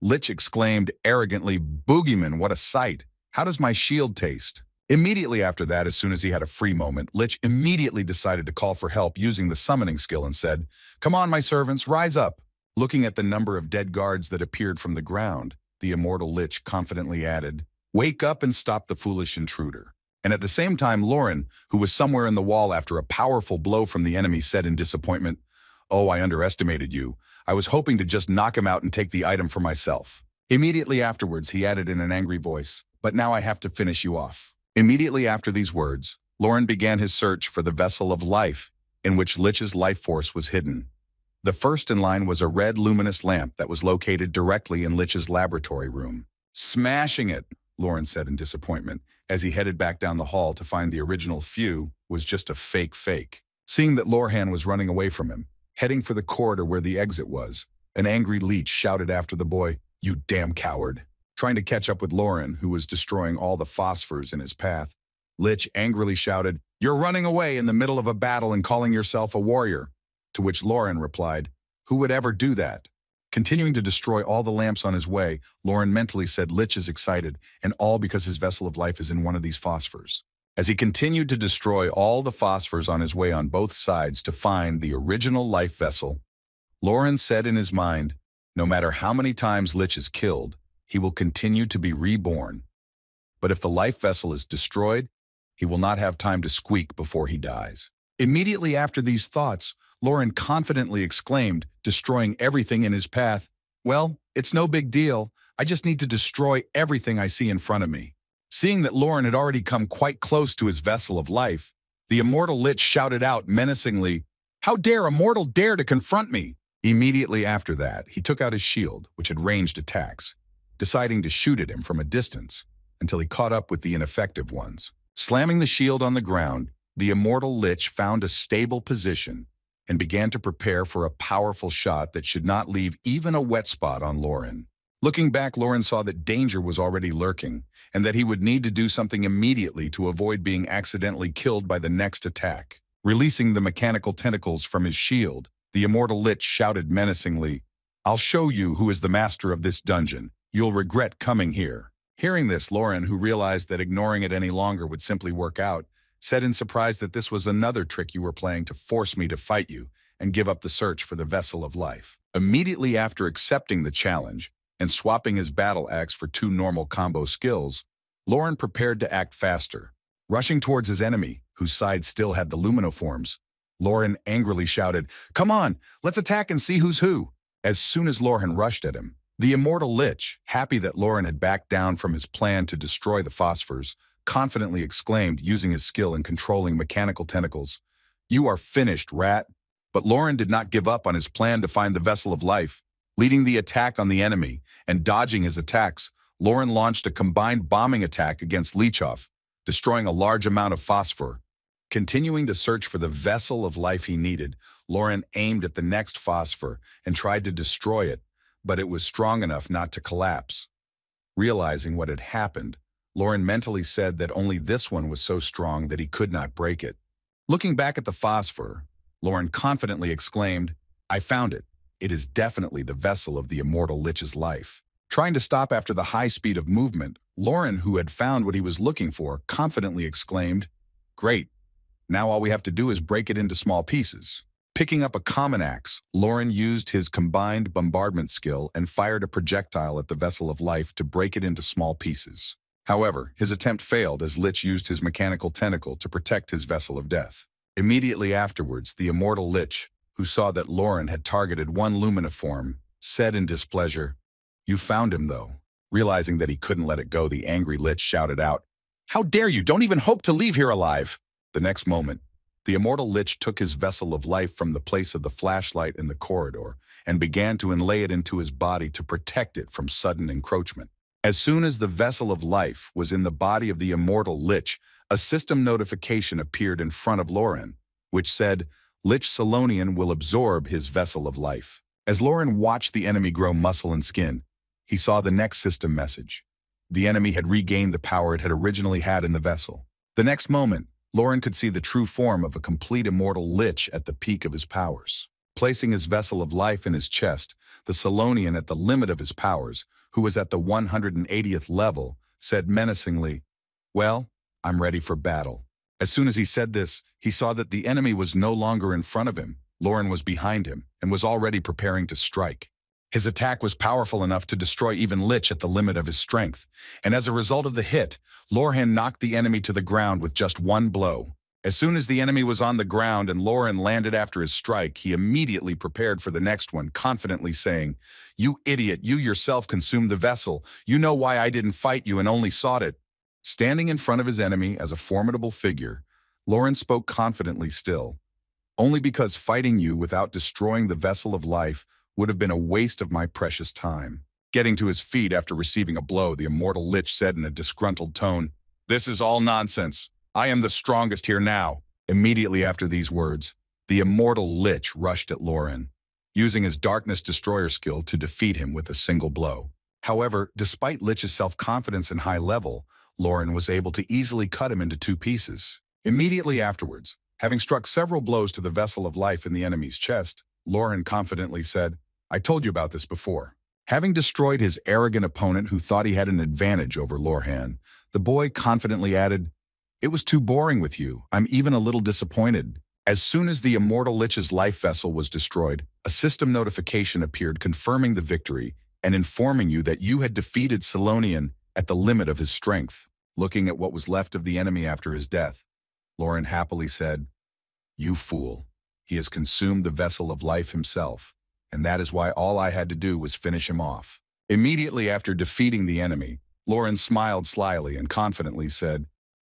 Lich exclaimed arrogantly, "Boogeyman, what a sight! How does my shield taste?" Immediately after that, as soon as he had a free moment, Lich immediately decided to call for help using the summoning skill and said, "Come on, my servants, rise up." Looking at the number of dead guards that appeared from the ground, the immortal Lich confidently added, "Wake up and stop the foolish intruder." And at the same time, Loran, who was somewhere in the wall after a powerful blow from the enemy, said in disappointment, "Oh, I underestimated you. I was hoping to just knock him out and take the item for myself." Immediately afterwards, he added in an angry voice, "But now I have to finish you off." Immediately after these words, Loran began his search for the vessel of life in which Lich's life force was hidden. The first in line was a red luminous lamp that was located directly in Lich's laboratory room. "Smashing it," Loran said in disappointment, as he headed back down the hall to find the original few was just a fake. Seeing that Loran was running away from him, heading for the corridor where the exit was, an angry Leech shouted after the boy, "You damn coward." Trying to catch up with Loran, who was destroying all the phosphors in his path, Lich angrily shouted, "You're running away in the middle of a battle and calling yourself a warrior." To which Loran replied, "Who would ever do that?" Continuing to destroy all the lamps on his way, Loran mentally said, "Lich is excited, and all because his vessel of life is in one of these phosphors." As he continued to destroy all the phosphors on his way on both sides to find the original life vessel, Loran said in his mind, "No matter how many times Lich is killed, he will continue to be reborn. But if the life vessel is destroyed, he will not have time to squeak before he dies." Immediately after these thoughts, Lauren confidently exclaimed, destroying everything in his path. Well, it's no big deal. I just need to destroy everything I see in front of me. Seeing that Lauren had already come quite close to his vessel of life, the immortal lich shouted out menacingly, "How dare a mortal dare to confront me?" Immediately after that, he took out his shield, which had ranged attacks, deciding to shoot at him from a distance until he caught up with the ineffective ones. Slamming the shield on the ground, the immortal lich found a stable position and began to prepare for a powerful shot that should not leave even a wet spot on Lauren. Looking back, Lauren saw that danger was already lurking and that he would need to do something immediately to avoid being accidentally killed by the next attack. Releasing the mechanical tentacles from his shield, the immortal lich shouted menacingly, "I'll show you who is the master of this dungeon. You'll regret coming here." Hearing this, Lauren, who realized that ignoring it any longer would simply work out, said in surprise that this was another trick you were playing to force me to fight you and give up the search for the vessel of life. Immediately after accepting the challenge and swapping his battle axe for 2 normal combo skills, Lauren prepared to act faster. Rushing towards his enemy, whose side still had the luminoforms, Lauren angrily shouted, "Come on, let's attack and see who's who." As soon as Lauren rushed at him, the immortal lich, happy that Lauren had backed down from his plan to destroy the phosphors, confidently exclaimed, using his skill in controlling mechanical tentacles, "You are finished, rat." But Lauren did not give up on his plan to find the vessel of life. Leading the attack on the enemy and dodging his attacks, Lauren launched a combined bombing attack against Lichov, destroying a large amount of phosphor. Continuing to search for the vessel of life he needed, Lauren aimed at the next phosphor and tried to destroy it, but it was strong enough not to collapse. Realizing what had happened, Lauren mentally said that only this one was so strong that he could not break it. Looking back at the phosphor, Lauren confidently exclaimed, "I found it. It is definitely the vessel of the immortal lich's life." Trying to stop after the high speed of movement, Lauren, who had found what he was looking for, confidently exclaimed, "Great. Now all we have to do is break it into small pieces." Picking up a common axe, Lauren used his combined bombardment skill and fired a projectile at the vessel of life to break it into small pieces. However, his attempt failed as Lich used his mechanical tentacle to protect his vessel of death. Immediately afterwards, the immortal Lich, who saw that Lauren had targeted one luminiform, said in displeasure, "You found him, though." Realizing that he couldn't let it go, the angry Lich shouted out, "How dare you! Don't even hope to leave here alive!" The next moment, the immortal Lich took his vessel of life from the place of the flashlight in the corridor and began to inlay it into his body to protect it from sudden encroachment. As soon as the vessel of life was in the body of the immortal Lich, a system notification appeared in front of Lauren, which said, "Lich Solonian will absorb his vessel of life." As Lauren watched the enemy grow muscle and skin, he saw the next system message. The enemy had regained the power it had originally had in the vessel. The next moment, Lauren could see the true form of a complete immortal Lich at the peak of his powers. Placing his vessel of life in his chest, the Solonian at the limit of his powers, who was at the 180th level, said menacingly, "Well, I'm ready for battle." As soon as he said this, he saw that the enemy was no longer in front of him. Lauren was behind him and was already preparing to strike. His attack was powerful enough to destroy even Lich at the limit of his strength, and as a result of the hit, Lauren knocked the enemy to the ground with just one blow. As soon as the enemy was on the ground and Lauren landed after his strike, he immediately prepared for the next one, confidently saying, "You idiot, you yourself consumed the vessel. You know why I didn't fight you and only sought it." Standing in front of his enemy as a formidable figure, Lauren spoke confidently still, "Only because fighting you without destroying the vessel of life would have been a waste of my precious time." Getting to his feet after receiving a blow, the immortal Lich said in a disgruntled tone, "This is all nonsense. I am the strongest here now." Immediately after these words, the immortal Lich rushed at Lauren, using his Darkness Destroyer skill to defeat him with a single blow. However, despite Lich's self-confidence and high level, Lauren was able to easily cut him into 2 pieces. Immediately afterwards, having struck several blows to the vessel of life in the enemy's chest, Lauren confidently said, "I told you about this before." Having destroyed his arrogant opponent who thought he had an advantage over Lauren, the boy confidently added, "It was too boring with you. I'm even a little disappointed." As soon as the immortal Lich's life vessel was destroyed, a system notification appeared confirming the victory and informing you that you had defeated Solonian at the limit of his strength. Looking at what was left of the enemy after his death, Lauren happily said, "You fool. He has consumed the vessel of life himself, and that is why all I had to do was finish him off. Immediately after defeating the enemy, Lauren smiled slyly and confidently said,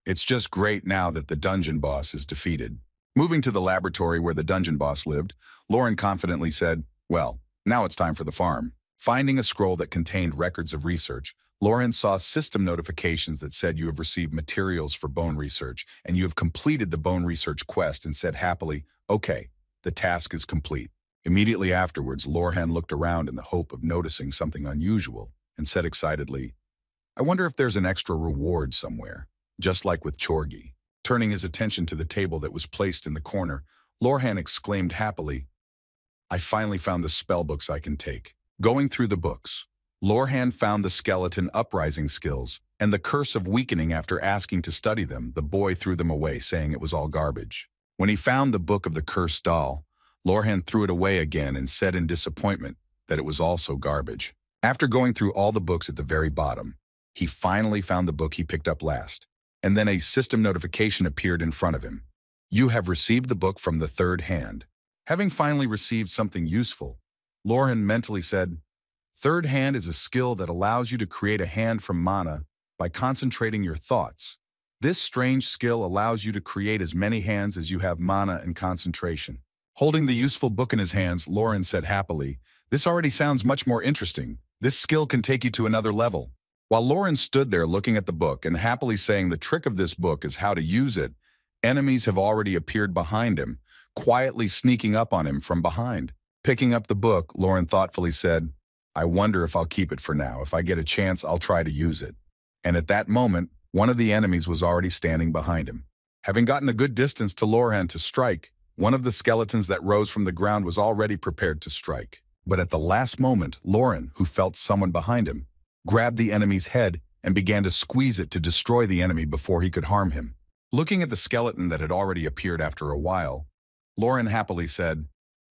"It's just great now that the dungeon boss is defeated." Moving to the laboratory where the dungeon boss lived, Lauren confidently said, "Well, now it's time for the farm." Finding a scroll that contained records of research, Lauren saw system notifications that said you have received materials for bone research and you have completed the bone research quest, and said happily, "Okay, the task is complete." Immediately afterwards, Lorhan looked around in the hope of noticing something unusual and said excitedly, "I wonder if there's an extra reward somewhere, just like with Chorgi." Turning his attention to the table that was placed in the corner, Lorhan exclaimed happily, "I finally found the spell books I can take." Going through the books, Lorhan found the skeleton uprising skills and the curse of weakening. After asking to study them, the boy threw them away, saying it was all garbage. When he found the book of the cursed doll, Lorhan threw it away again and said in disappointment that it was also garbage. After going through all the books at the very bottom, he finally found the book he picked up last, and then a system notification appeared in front of him. "You have received the book from the third hand." Having finally received something useful, Lorhan mentally said, "Third hand is a skill that allows you to create a hand from mana by concentrating your thoughts. This strange skill allows you to create as many hands as you have mana and concentration." Holding the useful book in his hands, Lauren said happily, "This already sounds much more interesting. This skill can take you to another level." While Lauren stood there looking at the book and happily saying the trick of this book is how to use it, enemies have already appeared behind him, quietly sneaking up on him from behind. Picking up the book, Lauren thoughtfully said, "I wonder if I'll keep it for now. If I get a chance, I'll try to use it." And at that moment, one of the enemies was already standing behind him. Having gotten a good distance to Lorhan to strike, one of the skeletons that rose from the ground was already prepared to strike. But at the last moment, Lauren, who felt someone behind him, grabbed the enemy's head and began to squeeze it to destroy the enemy before he could harm him. Looking at the skeleton that had already appeared after a while, Lauren happily said,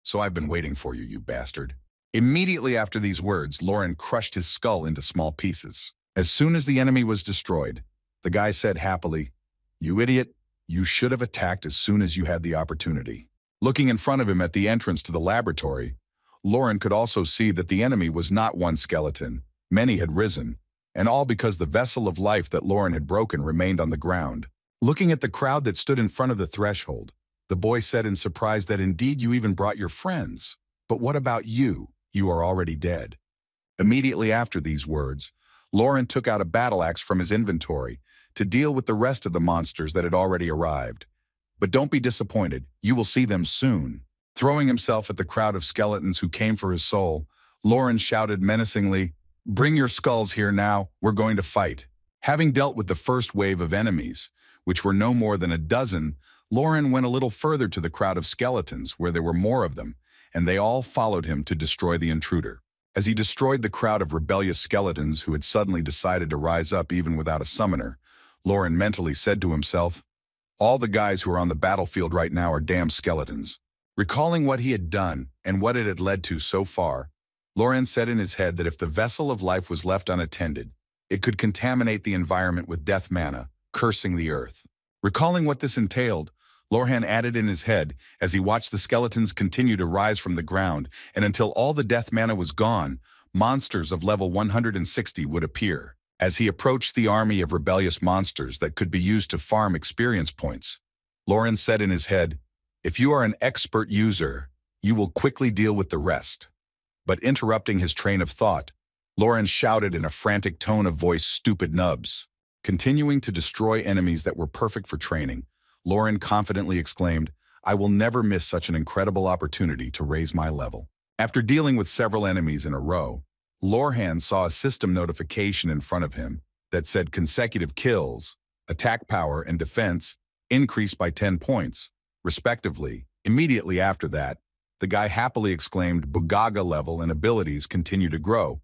"So I've been waiting for you, you bastard." Immediately after these words, Lauren crushed his skull into small pieces. As soon as the enemy was destroyed, the guy said happily, "You idiot, you should have attacked as soon as you had the opportunity." Looking in front of him at the entrance to the laboratory, Lauren could also see that the enemy was not one skeleton. Many had risen, and all because the vessel of life that Lauren had broken remained on the ground. Looking at the crowd that stood in front of the threshold, the boy said in surprise that indeed you even brought your friends. "But what about you? You are already dead." Immediately after these words, Lauren took out a battle axe from his inventory to deal with the rest of the monsters that had already arrived. "But don't be disappointed, you will see them soon." Throwing himself at the crowd of skeletons who came for his soul, Lauren shouted menacingly, "Bring your skulls here now, we're going to fight." Having dealt with the first wave of enemies, which were no more than a dozen, Lauren went a little further to the crowd of skeletons where there were more of them, and they all followed him to destroy the intruder. As he destroyed the crowd of rebellious skeletons who had suddenly decided to rise up even without a summoner, Lauren mentally said to himself, "All the guys who are on the battlefield right now are damn skeletons." Recalling what he had done and what it had led to so far, Lauren said in his head that if the vessel of life was left unattended, it could contaminate the environment with death mana, cursing the earth. Recalling what this entailed, Lorhan added in his head as he watched the skeletons continue to rise from the ground, and until all the death mana was gone, monsters of level 160 would appear. As he approached the army of rebellious monsters that could be used to farm experience points, Lauren said in his head, "If you are an expert user, you will quickly deal with the rest." But interrupting his train of thought, Lauren shouted in a frantic tone of voice, "Stupid nubs." Continuing to destroy enemies that were perfect for training, Lauren confidently exclaimed, "I will never miss such an incredible opportunity to raise my level." After dealing with several enemies in a row, Lorhan saw a system notification in front of him that said consecutive kills, attack power, and defense increased by 10 points, respectively. Immediately after that, the guy happily exclaimed, "Bugaga level and abilities continue to grow.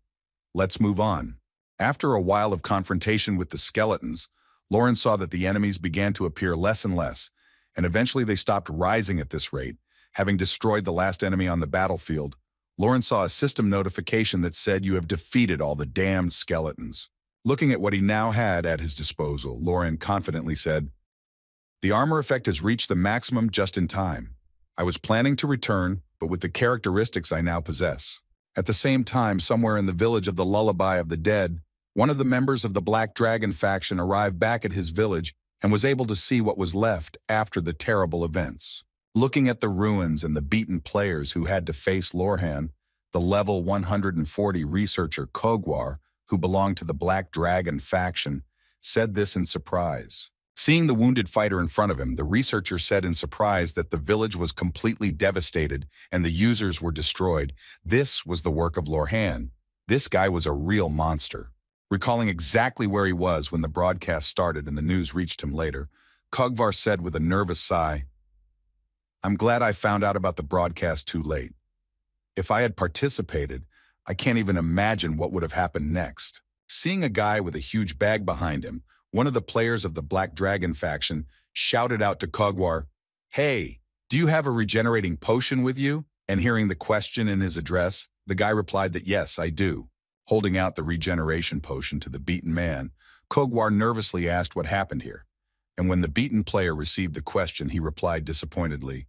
Let's move on." After a while of confrontation with the skeletons, Lauren saw that the enemies began to appear less and less, and eventually they stopped rising at this rate. Having destroyed the last enemy on the battlefield, Lauren saw a system notification that said, "You have defeated all the damned skeletons." Looking at what he now had at his disposal, Lauren confidently said, "The armor effect has reached the maximum just in time. I was planning to return, but with the characteristics I now possess. At the same time, somewhere in the village of the Lullaby of the Dead, one of the members of the Black Dragon faction arrived back at his village and was able to see what was left after the terrible events. Looking at the ruins and the beaten players who had to face Lorhan, the level 140 researcher Kogwar, who belonged to the Black Dragon faction, said this in surprise. Seeing the wounded fighter in front of him, the researcher said in surprise that the village was completely devastated and the users were destroyed. This was the work of Lorhan. This guy was a real monster. Recalling exactly where he was when the broadcast started and the news reached him later, Kogvar said with a nervous sigh, "I'm glad I found out about the broadcast too late. If I had participated, I can't even imagine what would have happened next." Seeing a guy with a huge bag behind him, one of the players of the Black Dragon faction shouted out to Kogwar, "Hey, do you have a regenerating potion with you?" And hearing the question in his address, the guy replied that yes, I do. Holding out the regeneration potion to the beaten man, Kogwar nervously asked what happened here. And when the beaten player received the question, he replied disappointedly,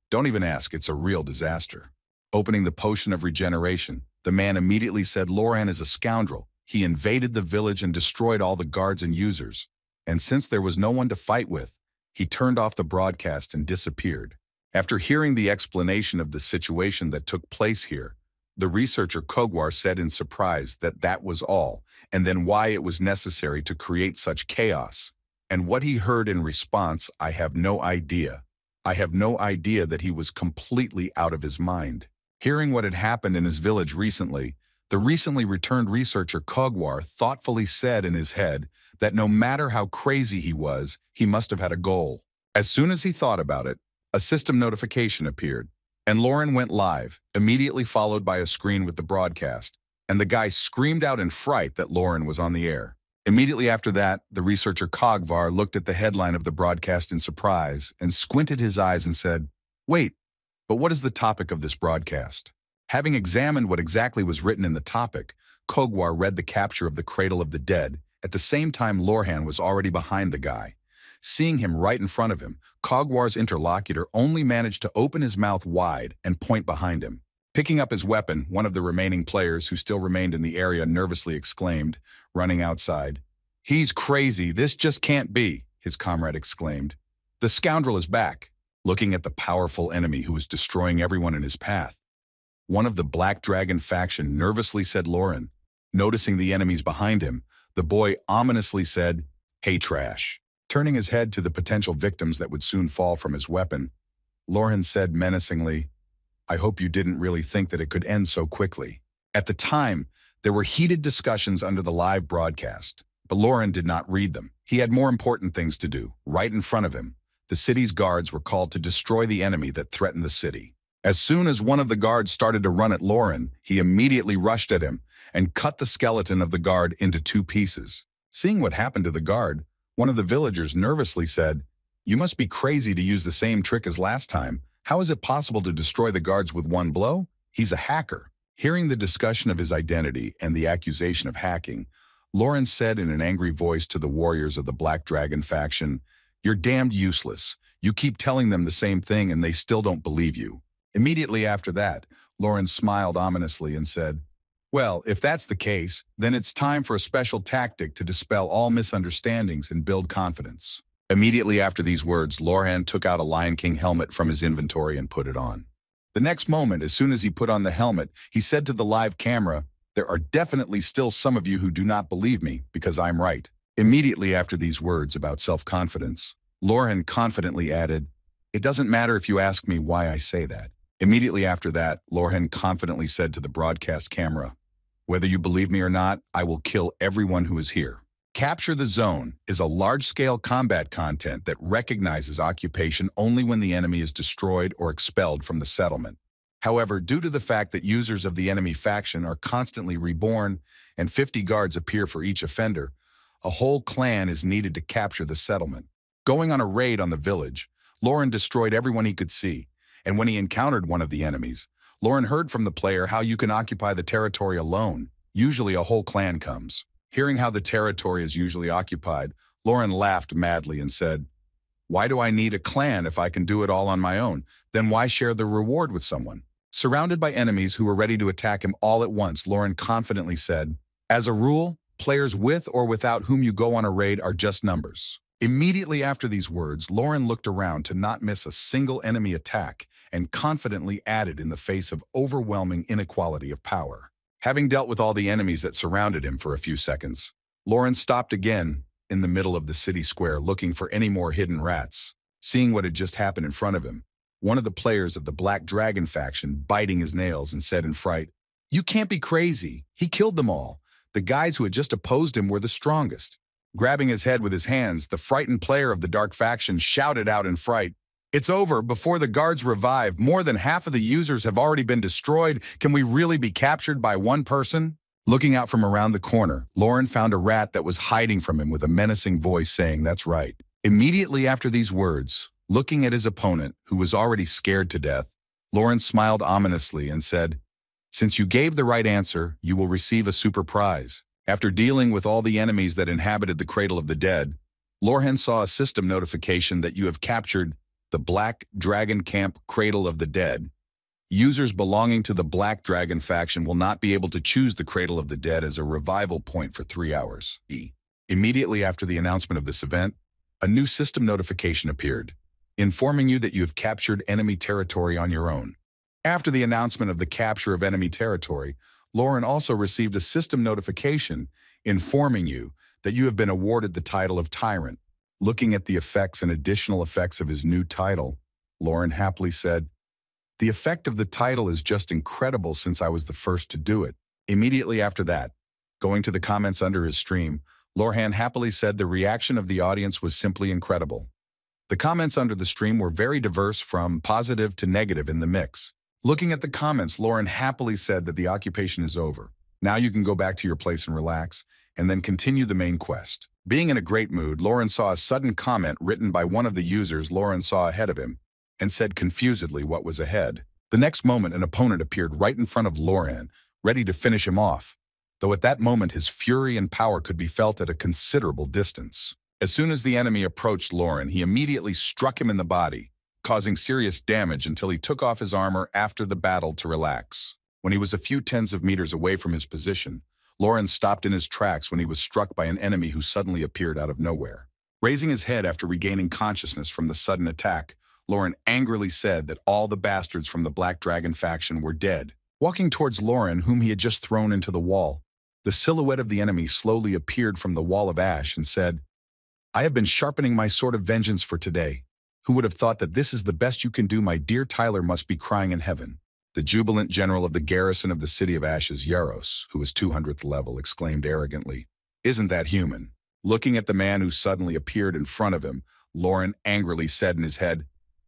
"Don't even ask, it's a real disaster." Opening the potion of regeneration, the man immediately said Lorhan is a scoundrel. He invaded the village and destroyed all the guards and users. And since there was no one to fight with, he turned off the broadcast and disappeared. After hearing the explanation of the situation that took place here, the researcher Kogwar said in surprise that that was all, and then why it was necessary to create such chaos. And what he heard in response, I have no idea. I have no idea that he was completely out of his mind. Hearing what had happened in his village recently, the recently returned researcher Kogwar thoughtfully said in his head that no matter how crazy he was, he must have had a goal. As soon as he thought about it, a system notification appeared, and Lauren went live, immediately followed by a screen with the broadcast, and the guy screamed out in fright that Lauren was on the air. Immediately after that, the researcher Kogvar looked at the headline of the broadcast in surprise and squinted his eyes and said, "Wait, but what is the topic of this broadcast?" Having examined what exactly was written in the topic, Kogwar read the capture of the Cradle of the Dead. At the same time, Lorhan was already behind the guy. Seeing him right in front of him, Kogwar's interlocutor only managed to open his mouth wide and point behind him. Picking up his weapon, one of the remaining players who still remained in the area nervously exclaimed, running outside, "He's crazy, this just can't be," his comrade exclaimed. "The scoundrel is back," looking at the powerful enemy who was destroying everyone in his path. One of the Black Dragon faction nervously said Lauren. Noticing the enemies behind him, the boy ominously said, "Hey, trash." Turning his head to the potential victims that would soon fall from his weapon, Lauren said menacingly, "I hope you didn't really think that it could end so quickly." At the time, there were heated discussions under the live broadcast, but Lauren did not read them. He had more important things to do. Right in front of him, the city's guards were called to destroy the enemy that threatened the city. As soon as one of the guards started to run at Lauren, he immediately rushed at him and cut the skeleton of the guard into 2 pieces. Seeing what happened to the guard, one of the villagers nervously said, "You must be crazy to use the same trick as last time. How is it possible to destroy the guards with one blow? He's a hacker." Hearing the discussion of his identity and the accusation of hacking, Lauren said in an angry voice to the warriors of the Black Dragon faction, "You're damned useless. You keep telling them the same thing and they still don't believe you." Immediately after that, Lauren smiled ominously and said, "Well, if that's the case, then it's time for a special tactic to dispel all misunderstandings and build confidence." Immediately after these words, Lorhan took out a Lion King helmet from his inventory and put it on. The next moment, as soon as he put on the helmet, he said to the live camera, "There are definitely still some of you who do not believe me because I'm right." Immediately after these words about self-confidence, Lorhan confidently added, "It doesn't matter if you ask me why I say that." Immediately after that, Lorhan confidently said to the broadcast camera, "Whether you believe me or not, I will kill everyone who is here." Capture the Zone is a large-scale combat content that recognizes occupation only when the enemy is destroyed or expelled from the settlement. However, due to the fact that users of the enemy faction are constantly reborn and 50 guards appear for each offender, a whole clan is needed to capture the settlement. Going on a raid on the village, Lauren destroyed everyone he could see, and when he encountered one of the enemies, Lauren heard from the player how you can occupy the territory alone. Usually a whole clan comes. Hearing how the territory is usually occupied, Lauren laughed madly and said, Why do I need a clan if I can do it all on my own? Then why share the reward with someone? Surrounded by enemies who were ready to attack him all at once, Lauren confidently said, "As a rule, players with or without whom you go on a raid are just numbers." Immediately after these words, Lauren looked around to not miss a single enemy attack and confidently added in the face of overwhelming inequality of power. Having dealt with all the enemies that surrounded him for a few seconds, Lauren stopped again in the middle of the city square looking for any more hidden rats. Seeing what had just happened in front of him, one of the players of the Black Dragon faction biting his nails and said in fright, "You can't be crazy. He killed them all. The guys who had just opposed him were the strongest." Grabbing his head with his hands, the frightened player of the Dark faction shouted out in fright, "It's over. Before the guards revive, more than half of the users have already been destroyed. Can we really be captured by one person?" Looking out from around the corner, Lauren found a rat that was hiding from him with a menacing voice saying, "That's right." Immediately after these words, looking at his opponent, who was already scared to death, Lauren smiled ominously and said, "Since you gave the right answer, you will receive a super prize." After dealing with all the enemies that inhabited the Cradle of the Dead, Lorhan saw a system notification that you have captured the Black Dragon Camp Cradle of the Dead. Users belonging to the Black Dragon faction will not be able to choose the Cradle of the Dead as a revival point for 3 hours. Immediately after the announcement of this event, a new system notification appeared, informing you that you have captured enemy territory on your own. After the announcement of the capture of enemy territory, Lauren also received a system notification informing you that you have been awarded the title of Tyrant. Looking at the effects and additional effects of his new title, Lauren happily said, "The effect of the title is just incredible since I was the first to do it." Immediately after that, going to the comments under his stream, Lorhan happily said the reaction of the audience was simply incredible. The comments under the stream were very diverse from positive to negative in the mix. Looking at the comments, Lauren happily said that the occupation is over. Now you can go back to your place and relax, and then continue the main quest. Being in a great mood, Lauren saw a sudden comment written by one of the users Lauren saw ahead of him, and said confusedly what was ahead. The next moment, an opponent appeared right in front of Lauren, ready to finish him off, though at that moment his fury and power could be felt at a considerable distance. As soon as the enemy approached Lauren, he immediately struck him in the body, causing serious damage until he took off his armor after the battle to relax. When he was a few tens of meters away from his position, Lauren stopped in his tracks when he was struck by an enemy who suddenly appeared out of nowhere. Raising his head after regaining consciousness from the sudden attack, Lauren angrily said that all the bastards from the Black Dragon faction were dead. Walking towards Lauren, whom he had just thrown into the wall, the silhouette of the enemy slowly appeared from the wall of ash and said, "I have been sharpening my sword of vengeance for today. Who would have thought that this is the best you can do? My dear Tyler must be crying in heaven." The jubilant general of the garrison of the city of Ashes, Yaros, who was 200th level, exclaimed arrogantly, "Isn't that human?" Looking at the man who suddenly appeared in front of him, Lauren angrily said in his head,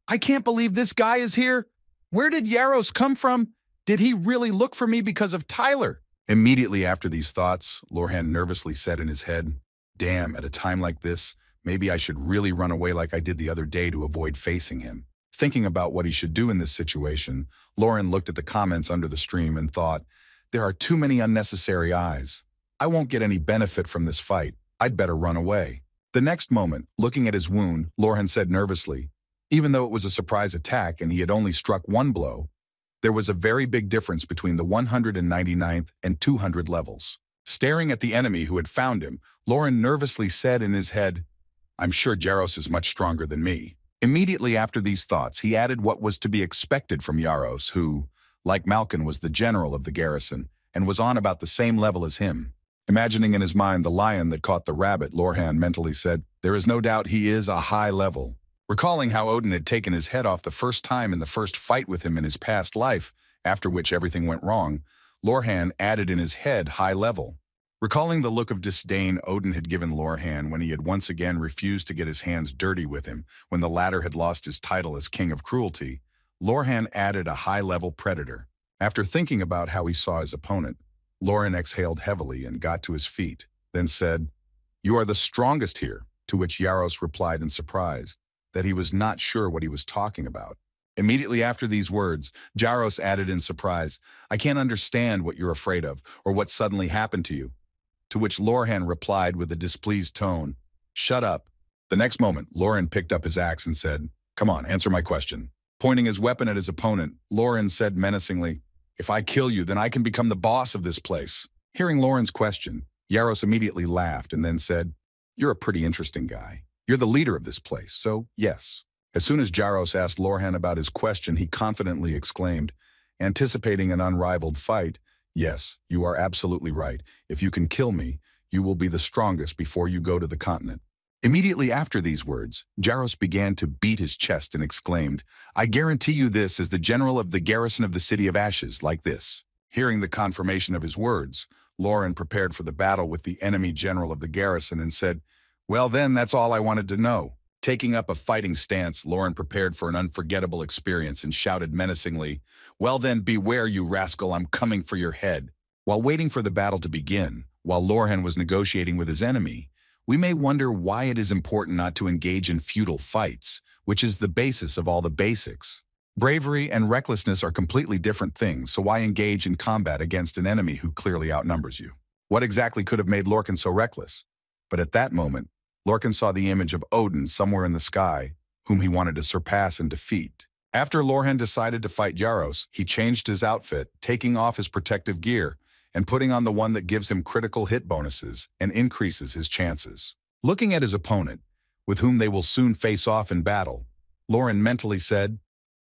"I can't believe this guy is here. Where did Yaros come from? Did he really look for me because of Tyler?" Immediately after these thoughts, Lorhan nervously said in his head, "Damn, at a time like this, maybe I should really run away like I did the other day to avoid facing him." Thinking about what he should do in this situation, Lauren looked at the comments under the stream and thought, "There are too many unnecessary eyes. I won't get any benefit from this fight. I'd better run away." The next moment, looking at his wound, Lauren said nervously, even though it was a surprise attack and he had only struck one blow, there was a very big difference between the 199th and 200 levels. Staring at the enemy who had found him, Lauren nervously said in his head, "I'm sure Yaros is much stronger than me." Immediately after these thoughts, he added what was to be expected from Yaros, who, like Malkin, was the general of the garrison and was on about the same level as him. Imagining in his mind the lion that caught the rabbit, Lorhan mentally said, "There is no doubt he is a high level." Recalling how Odin had taken his head off the first time in the first fight with him in his past life, after which everything went wrong, Lorhan added in his head high level. Recalling the look of disdain Odin had given Lorhan when he had once again refused to get his hands dirty with him when the latter had lost his title as King of Cruelty, Lorhan added a high-level predator. After thinking about how he saw his opponent, Lauren exhaled heavily and got to his feet, then said, "You are the strongest here," to which Yaros replied in surprise that he was not sure what he was talking about. Immediately after these words, Yaros added in surprise, "I can't understand what you're afraid of or what suddenly happened to you." To which Lorhan replied with a displeased tone, "Shut up. The next moment, Lauren picked up his axe and said, "Come on, answer my question." Pointing his weapon at his opponent, Lauren said menacingly, "If I kill you, then I can become the boss of this place." Hearing Lauren's question, Yaros immediately laughed and then said, "You're a pretty interesting guy. You're the leader of this place, so yes." As soon as Jaros asked Lorhan about his question, he confidently exclaimed, anticipating an unrivaled fight, "Yes, you are absolutely right. If you can kill me, you will be the strongest before you go to the continent." Immediately after these words, Jaros began to beat his chest and exclaimed, "I guarantee you this as the general of the garrison of the City of Ashes, like this." Hearing the confirmation of his words, Lauren prepared for the battle with the enemy general of the garrison and said, "Well then, that's all I wanted to know." Taking up a fighting stance, Lauren prepared for an unforgettable experience and shouted menacingly, "Well then, beware you rascal, I'm coming for your head." While waiting for the battle to begin, while Lorhan was negotiating with his enemy, we may wonder why it is important not to engage in futile fights, which is the basis of all the basics. Bravery and recklessness are completely different things, so why engage in combat against an enemy who clearly outnumbers you? What exactly could have made Lorcan so reckless? But at that moment, Lorcan saw the image of Odin somewhere in the sky, whom he wanted to surpass and defeat. After Lorhan decided to fight Yaros, he changed his outfit, taking off his protective gear, and putting on the one that gives him critical hit bonuses and increases his chances. Looking at his opponent, with whom they will soon face off in battle, Lauren mentally said,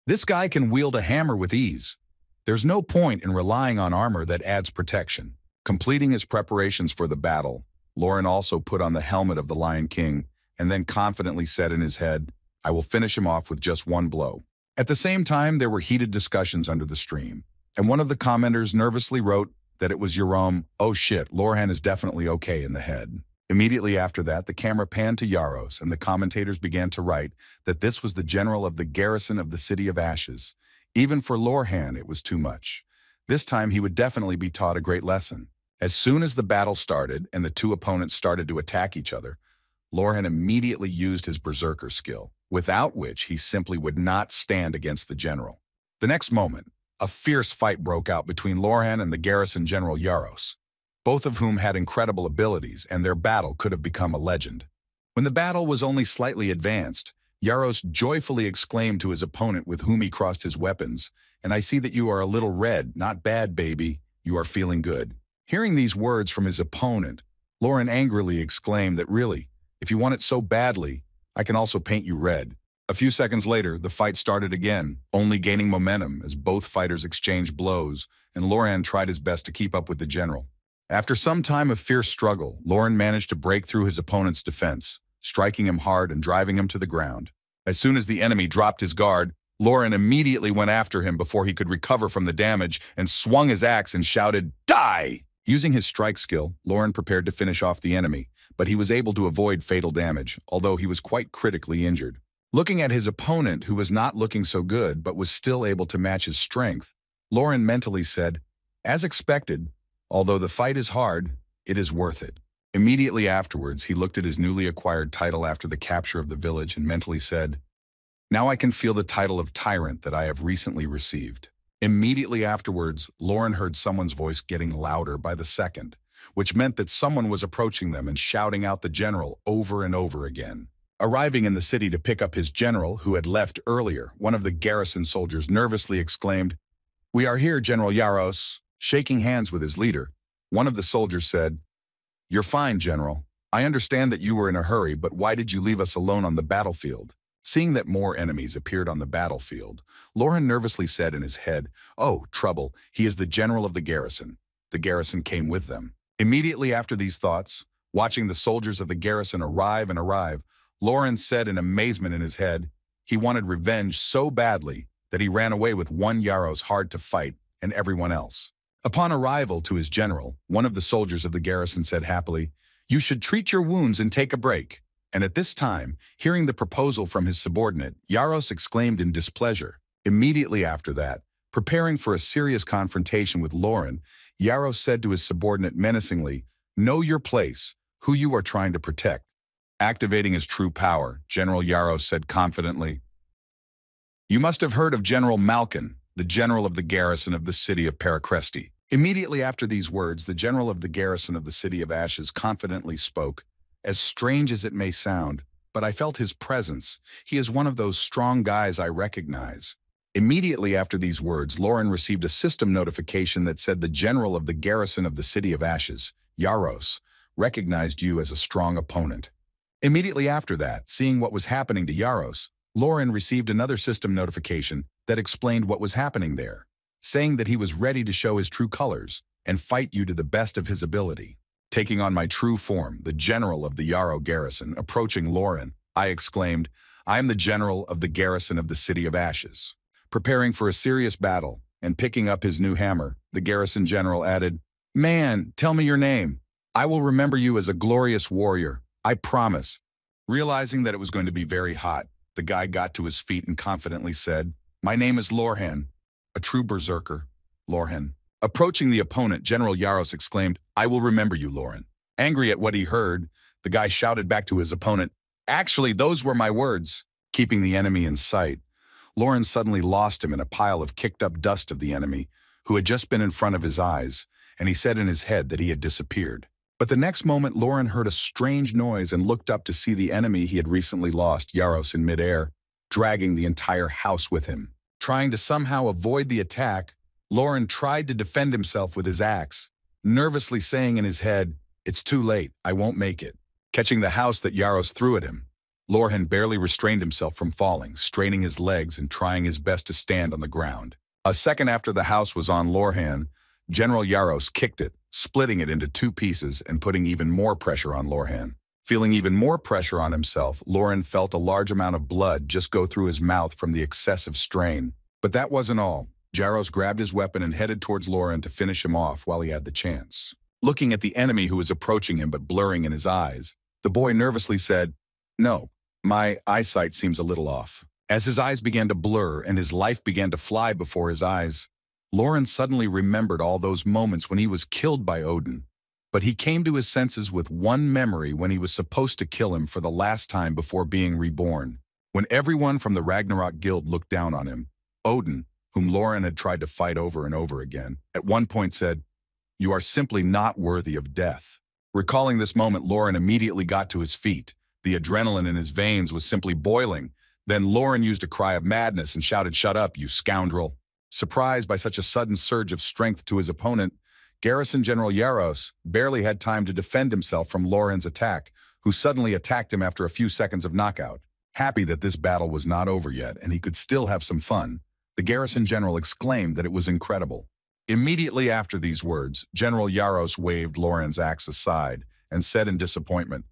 "This guy can wield a hammer with ease. There's no point in relying on armor that adds protection." Completing his preparations for the battle, Lauren also put on the helmet of the Lion King and then confidently said in his head, "I will finish him off with just one blow." At the same time, there were heated discussions under the stream, and one of the commenters nervously wrote that it was Jerome, "Oh shit, Lorhan is definitely okay in the head." Immediately after that, the camera panned to Yaros, and the commentators began to write that this was the general of the garrison of the City of Ashes. Even for Lorhan, it was too much. This time, he would definitely be taught a great lesson. As soon as the battle started and the two opponents started to attack each other, Lorhan immediately used his berserker skill, without which he simply would not stand against the general. The next moment, a fierce fight broke out between Lorhan and the garrison general Yaros, both of whom had incredible abilities, and their battle could have become a legend. When the battle was only slightly advanced, Yaros joyfully exclaimed to his opponent with whom he crossed his weapons, "And I see that you are a little red, not bad, baby. You are feeling good." Hearing these words from his opponent, Lauren angrily exclaimed that really, if you want it so badly, I can also paint you red. A few seconds later, the fight started again, only gaining momentum as both fighters exchanged blows, and Lauren tried his best to keep up with the general. After some time of fierce struggle, Lauren managed to break through his opponent's defense, striking him hard and driving him to the ground. As soon as the enemy dropped his guard, Lauren immediately went after him before he could recover from the damage and swung his axe and shouted, "Die!" Using his strike skill, Lauren prepared to finish off the enemy, but he was able to avoid fatal damage, although he was quite critically injured. Looking at his opponent, who was not looking so good but was still able to match his strength, Lauren mentally said, "As expected, although the fight is hard, it is worth it." Immediately afterwards, he looked at his newly acquired title after the capture of the village and mentally said, "Now I can feel the title of tyrant that I have recently received." Immediately afterwards, Lauren heard someone's voice getting louder by the second, which meant that someone was approaching them and shouting out the general over and over again. Arriving in the city to pick up his general, who had left earlier, one of the garrison soldiers nervously exclaimed, "We are here, General Yaros." Shaking hands with his leader, one of the soldiers said, "You're fine, General. I understand that you were in a hurry, but why did you leave us alone on the battlefield?" Seeing that more enemies appeared on the battlefield, Lauren nervously said in his head, "Oh, trouble, he is the general of the garrison." The garrison came with them. Immediately after these thoughts, watching the soldiers of the garrison arrive, Lauren said in amazement in his head, he wanted revenge so badly that he ran away with one Yaros hard to fight and everyone else. Upon arrival to his general, one of the soldiers of the garrison said happily, "You should treat your wounds and take a break." And at this time, hearing the proposal from his subordinate, Yaros exclaimed in displeasure. Immediately after that, preparing for a serious confrontation with Lauren, Yaros said to his subordinate menacingly, "Know your place, who you are trying to protect." Activating his true power, General Yaros said confidently, "You must have heard of General Malkin, the general of the garrison of the city of Paracresti." Immediately after these words, the general of the garrison of the City of Ashes confidently spoke, "As strange as it may sound, but I felt his presence. He is one of those strong guys I recognize. Immediately after these words, Lauren received a system notification that said the general of the garrison of the City of Ashes, Yaros, recognized you as a strong opponent. Immediately after that, seeing what was happening to Yaros, Lauren received another system notification that explained what was happening there, saying that he was ready to show his true colors and fight you to the best of his ability. Taking on my true form, the general of the Yarrow garrison, approaching Lauren, I exclaimed, "I am the general of the garrison of the City of Ashes." Preparing for a serious battle and picking up his new hammer, the garrison general added, "Man, tell me your name. I will remember you as a glorious warrior. I promise." Realizing that it was going to be very hot, the guy got to his feet and confidently said, "My name is Lorhan, a true berserker, Lorhan." Approaching the opponent, General Yaros exclaimed, "I will remember you, Lauren." Angry at what he heard, the guy shouted back to his opponent, "Actually, those were my words." Keeping the enemy in sight, Lauren suddenly lost him in a pile of kicked-up dust of the enemy, who had just been in front of his eyes, and he said in his head that he had disappeared. But the next moment, Lauren heard a strange noise and looked up to see the enemy he had recently lost, Yaros, in midair, dragging the entire house with him. Trying to somehow avoid the attack, Lauren tried to defend himself with his axe, nervously saying in his head, "It's too late, I won't make it." Catching the house that Yaros threw at him, Lorhan barely restrained himself from falling, straining his legs and trying his best to stand on the ground. A second after the house was on Lorhan, General Yaros kicked it, splitting it into two pieces and putting even more pressure on Lorhan. Feeling even more pressure on himself, Lauren felt a large amount of blood just go through his mouth from the excessive strain. But that wasn't all. Yaros grabbed his weapon and headed towards Lauren to finish him off while he had the chance. Looking at the enemy who was approaching him but blurring in his eyes, the boy nervously said, "No, my eyesight seems a little off." As his eyes began to blur and his life began to fly before his eyes, Lauren suddenly remembered all those moments when he was killed by Odin. But he came to his senses with one memory when he was supposed to kill him for the last time before being reborn. When everyone from the Ragnarok Guild looked down on him, Odin, whom Lauren had tried to fight over and over again, at one point said, "You are simply not worthy of death." Recalling this moment, Lauren immediately got to his feet. The adrenaline in his veins was simply boiling. Then Lauren used a cry of madness and shouted, "Shut up, you scoundrel." Surprised by such a sudden surge of strength to his opponent, Garrison General Yaros barely had time to defend himself from Lauren's attack, who suddenly attacked him after a few seconds of knockout. Happy that this battle was not over yet and he could still have some fun, the garrison general exclaimed that it was incredible. Immediately after these words, General Yaros waved Lauren's axe aside and said in disappointment,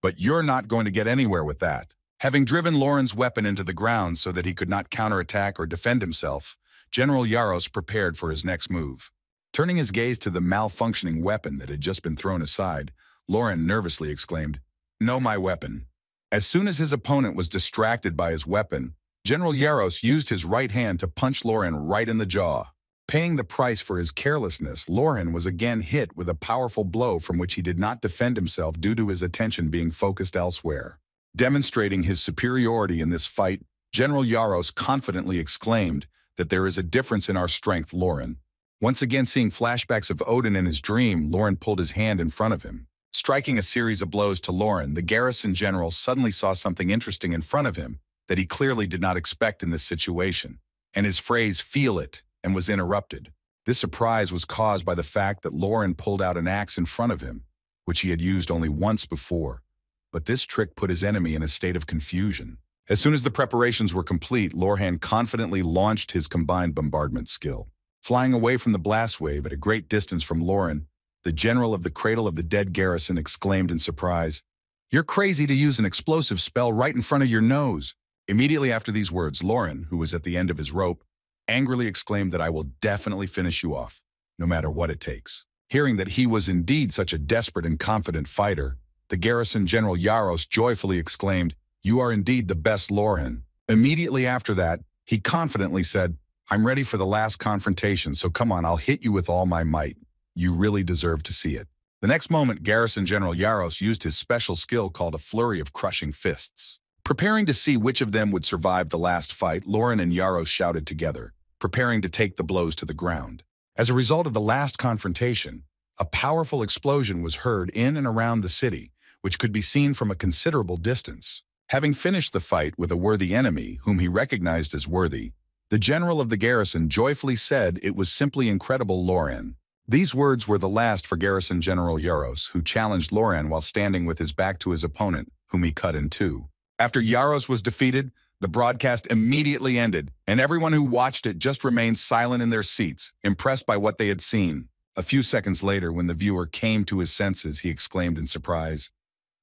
"But you're not going to get anywhere with that." Having driven Lauren's weapon into the ground so that he could not counterattack or defend himself, General Yaros prepared for his next move. Turning his gaze to the malfunctioning weapon that had just been thrown aside, Lauren nervously exclaimed, "No, my weapon." As soon as his opponent was distracted by his weapon, General Yaros used his right hand to punch Lauren right in the jaw. Paying the price for his carelessness, Lauren was again hit with a powerful blow from which he did not defend himself due to his attention being focused elsewhere. Demonstrating his superiority in this fight, General Yaros confidently exclaimed that there is a difference in our strength, Lauren. Once again seeing flashbacks of Odin in his dream, Lauren pulled his hand in front of him. Striking a series of blows to Lauren, the garrison general suddenly saw something interesting in front of him that he clearly did not expect in this situation, and his phrase "feel it" and was interrupted. This surprise was caused by the fact that Lauren pulled out an axe in front of him, which he had used only once before. But this trick put his enemy in a state of confusion. As soon as the preparations were complete, Lorhan confidently launched his combined bombardment skill. Flying away from the blast wave at a great distance from Lauren, the general of the Cradle of the Dead garrison exclaimed in surprise, "You're crazy to use an explosive spell right in front of your nose." Immediately after these words, Lauren, who was at the end of his rope, angrily exclaimed that "I will definitely finish you off, no matter what it takes." Hearing that he was indeed such a desperate and confident fighter, the garrison general Yaros joyfully exclaimed, "You are indeed the best, Lorhan." Immediately after that, he confidently said, "I'm ready for the last confrontation, so come on, I'll hit you with all my might. You really deserve to see it." The next moment, Garrison General Yaros used his special skill called a flurry of crushing fists. Preparing to see which of them would survive the last fight, Lauren and Yaros shouted together, preparing to take the blows to the ground. As a result of the last confrontation, a powerful explosion was heard in and around the city, which could be seen from a considerable distance. Having finished the fight with a worthy enemy whom he recognized as worthy, the general of the garrison joyfully said it was simply incredible, Loran. These words were the last for Garrison General Yaros, who challenged Loran while standing with his back to his opponent, whom he cut in two. After Yaros was defeated, the broadcast immediately ended, and everyone who watched it just remained silent in their seats, impressed by what they had seen. A few seconds later, when the viewer came to his senses, he exclaimed in surprise,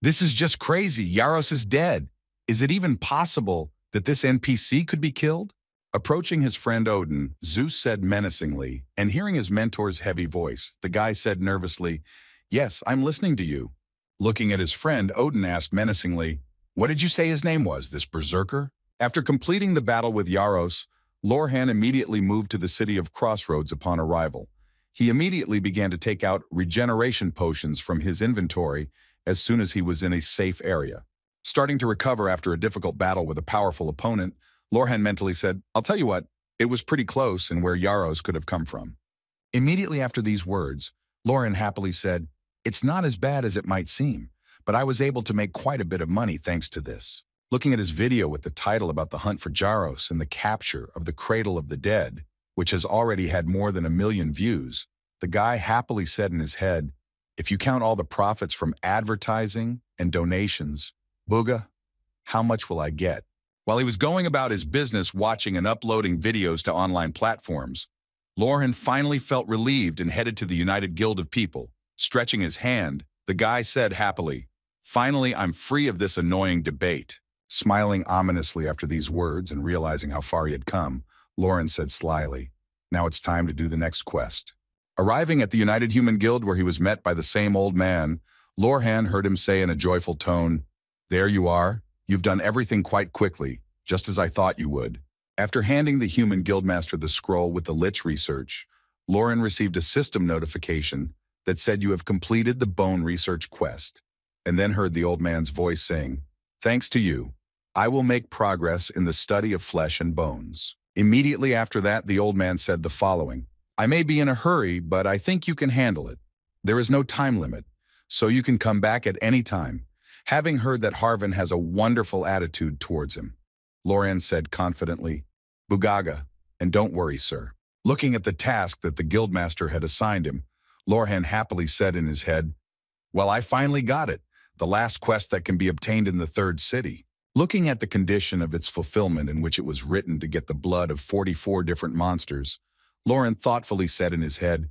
"This is just crazy. Yaros is dead. Is it even possible that this NPC could be killed?" Approaching his friend Odin, Zeus said menacingly, and hearing his mentor's heavy voice, the guy said nervously, "Yes, I'm listening to you." Looking at his friend, Odin asked menacingly, "What did you say his name was, this berserker?" After completing the battle with Yaros, Lorhan immediately moved to the city of Crossroads upon arrival. He immediately began to take out regeneration potions from his inventory as soon as he was in a safe area. Starting to recover after a difficult battle with a powerful opponent, Lorhan mentally said, "I'll tell you what, it was pretty close and where Yaros could have come from." Immediately after these words, Lorhan happily said, "It's not as bad as it might seem, but I was able to make quite a bit of money thanks to this." Looking at his video with the title about the hunt for Yaros and the capture of the Cradle of the Dead, which has already had more than 1 million views, the guy happily said in his head, "If you count all the profits from advertising and donations, Booga, how much will I get?" While he was going about his business watching and uploading videos to online platforms, Lorhan finally felt relieved and headed to the United Guild of People. Stretching his hand, the guy said happily, "Finally, I'm free of this annoying debate." Smiling ominously after these words and realizing how far he had come, Lorhan said slyly, "Now it's time to do the next quest." Arriving at the United Human Guild where he was met by the same old man, Lorhan heard him say in a joyful tone, "There you are. You've done everything quite quickly, just as I thought you would." After handing the human guildmaster the scroll with the Lich research, Lorhan received a system notification that said you have completed the bone research quest, and then heard the old man's voice saying, "Thanks to you, I will make progress in the study of flesh and bones." Immediately after that, the old man said the following, "I may be in a hurry, but I think you can handle it. There is no time limit, so you can come back at any time." Having heard that Harvin has a wonderful attitude towards him, Lorhan said confidently, "Bugaga, and don't worry, sir." Looking at the task that the guildmaster had assigned him, Lorhan happily said in his head, "Well, I finally got it, the last quest that can be obtained in the third city." Looking at the condition of its fulfillment in which it was written to get the blood of 44 different monsters, Lorhan thoughtfully said in his head,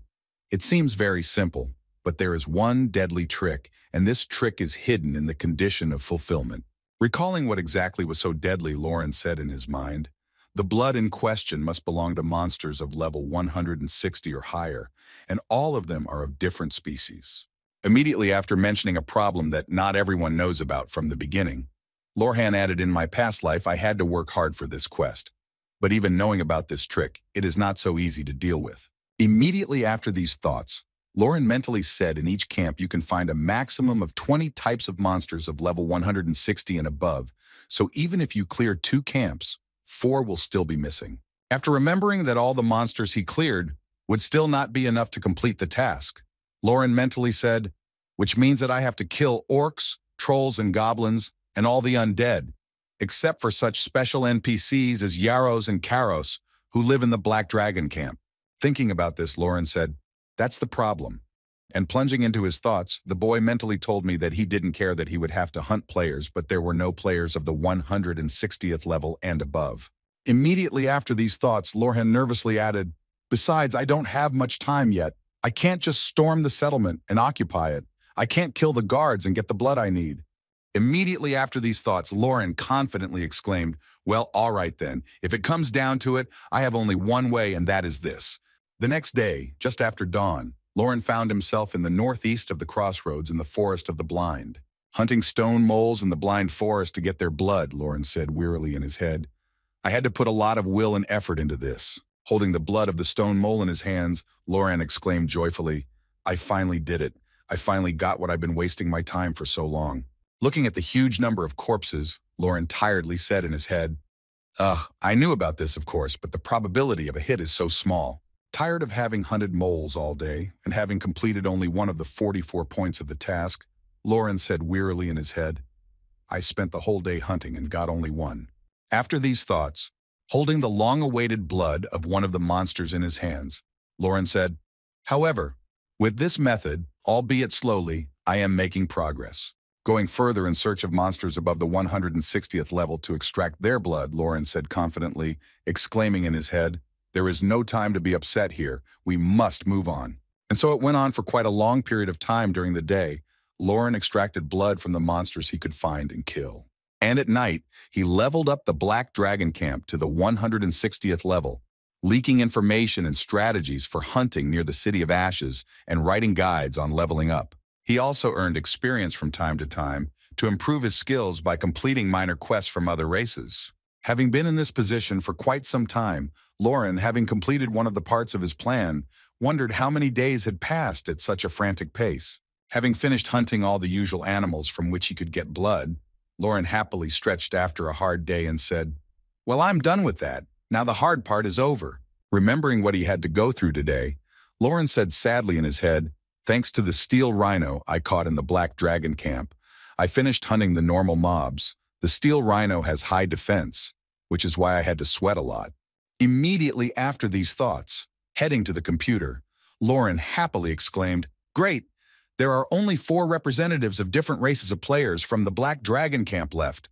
"It seems very simple, but there is one deadly trick, and this trick is hidden in the condition of fulfillment." Recalling what exactly was so deadly, Lorhan said in his mind, "The blood in question must belong to monsters of level 160 or higher, and all of them are of different species." Immediately after mentioning a problem that not everyone knows about from the beginning, Lorhan added, "In my past life, I had to work hard for this quest. But even knowing about this trick, it is not so easy to deal with." Immediately after these thoughts, Lorhan mentally said in each camp you can find a maximum of 20 types of monsters of level 160 and above, so even if you clear 2 camps, 4 will still be missing. After remembering that all the monsters he cleared would still not be enough to complete the task, Lorhan mentally said, "Which means that I have to kill orcs, trolls, and goblins, and all the undead, except for such special NPCs as Yaros and Karos, who live in the Black Dragon camp." Thinking about this, Lorhan said, "That's the problem." And plunging into his thoughts, the boy mentally told me that he didn't care that he would have to hunt players, but there were no players of the 160th level and above. Immediately after these thoughts, Lorhan nervously added, "Besides, I don't have much time yet. I can't just storm the settlement and occupy it. I can't kill the guards and get the blood I need." Immediately after these thoughts, Lorhan confidently exclaimed, "Well, all right then. If it comes down to it, I have only one way, and that is this." The next day, just after dawn, Lorhan found himself in the northeast of the crossroads in the Forest of the Blind. "Hunting stone moles in the blind forest to get their blood," Lorhan said wearily in his head. "I had to put a lot of will and effort into this." Holding the blood of the stone mole in his hands, Lorhan exclaimed joyfully, "I finally did it. I finally got what I've been wasting my time for so long." Looking at the huge number of corpses, Lorhan tiredly said in his head, "Ugh, I knew about this, of course, but the probability of a hit is so small." Tired of having hunted moles all day and having completed only one of the 44 points of the task, Lorhan said wearily in his head, I spent the whole day hunting and got only one. After these thoughts, holding the long-awaited blood of one of the monsters in his hands, Lauren said, "However, with this method, albeit slowly, I am making progress." Going further in search of monsters above the 160th level to extract their blood, Lauren said confidently, exclaiming in his head, "There is no time to be upset here. We must move on." And so it went on for quite a long period of time during the day. Lauren extracted blood from the monsters he could find and kill. And at night, he leveled up the Black Dragon Camp to the 160th level, leaking information and strategies for hunting near the City of Ashes and writing guides on leveling up. He also earned experience from time to time to improve his skills by completing minor quests from other races. Having been in this position for quite some time, Lauren, having completed one of the parts of his plan, wondered how many days had passed at such a frantic pace. Having finished hunting all the usual animals from which he could get blood, Lauren happily stretched after a hard day and said, "Well, I'm done with that. Now the hard part is over." Remembering what he had to go through today, Lauren said sadly in his head, "Thanks to the steel rhino I caught in the Black Dragon Camp, I finished hunting the normal mobs. The steel rhino has high defense, which is why I had to sweat a lot." Immediately after these thoughts, heading to the computer, Lauren happily exclaimed, "Great! There are only 4 representatives of different races of players from the Black Dragon Camp left,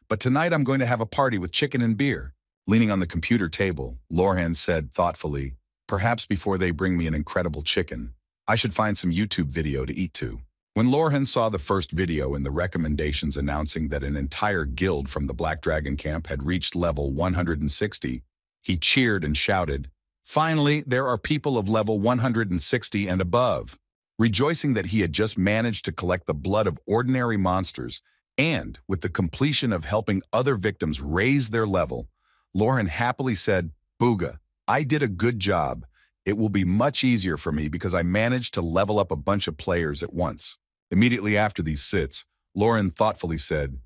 but tonight I'm going to have a party with chicken and beer." Leaning on the computer table, Lauren said thoughtfully, "Perhaps before they bring me an incredible chicken, I should find some YouTube video to eat to." When Lauren saw the first video in the recommendations announcing that an entire guild from the Black Dragon Camp had reached level 160, he cheered and shouted, "Finally, there are people of level 160 and above." Rejoicing that he had just managed to collect the blood of ordinary monsters and, with the completion of helping other victims raise their level, Lauren happily said, "Booga, I did a good job. It will be much easier for me because I managed to level up a bunch of players at once." Immediately after these sits, Lauren thoughtfully said,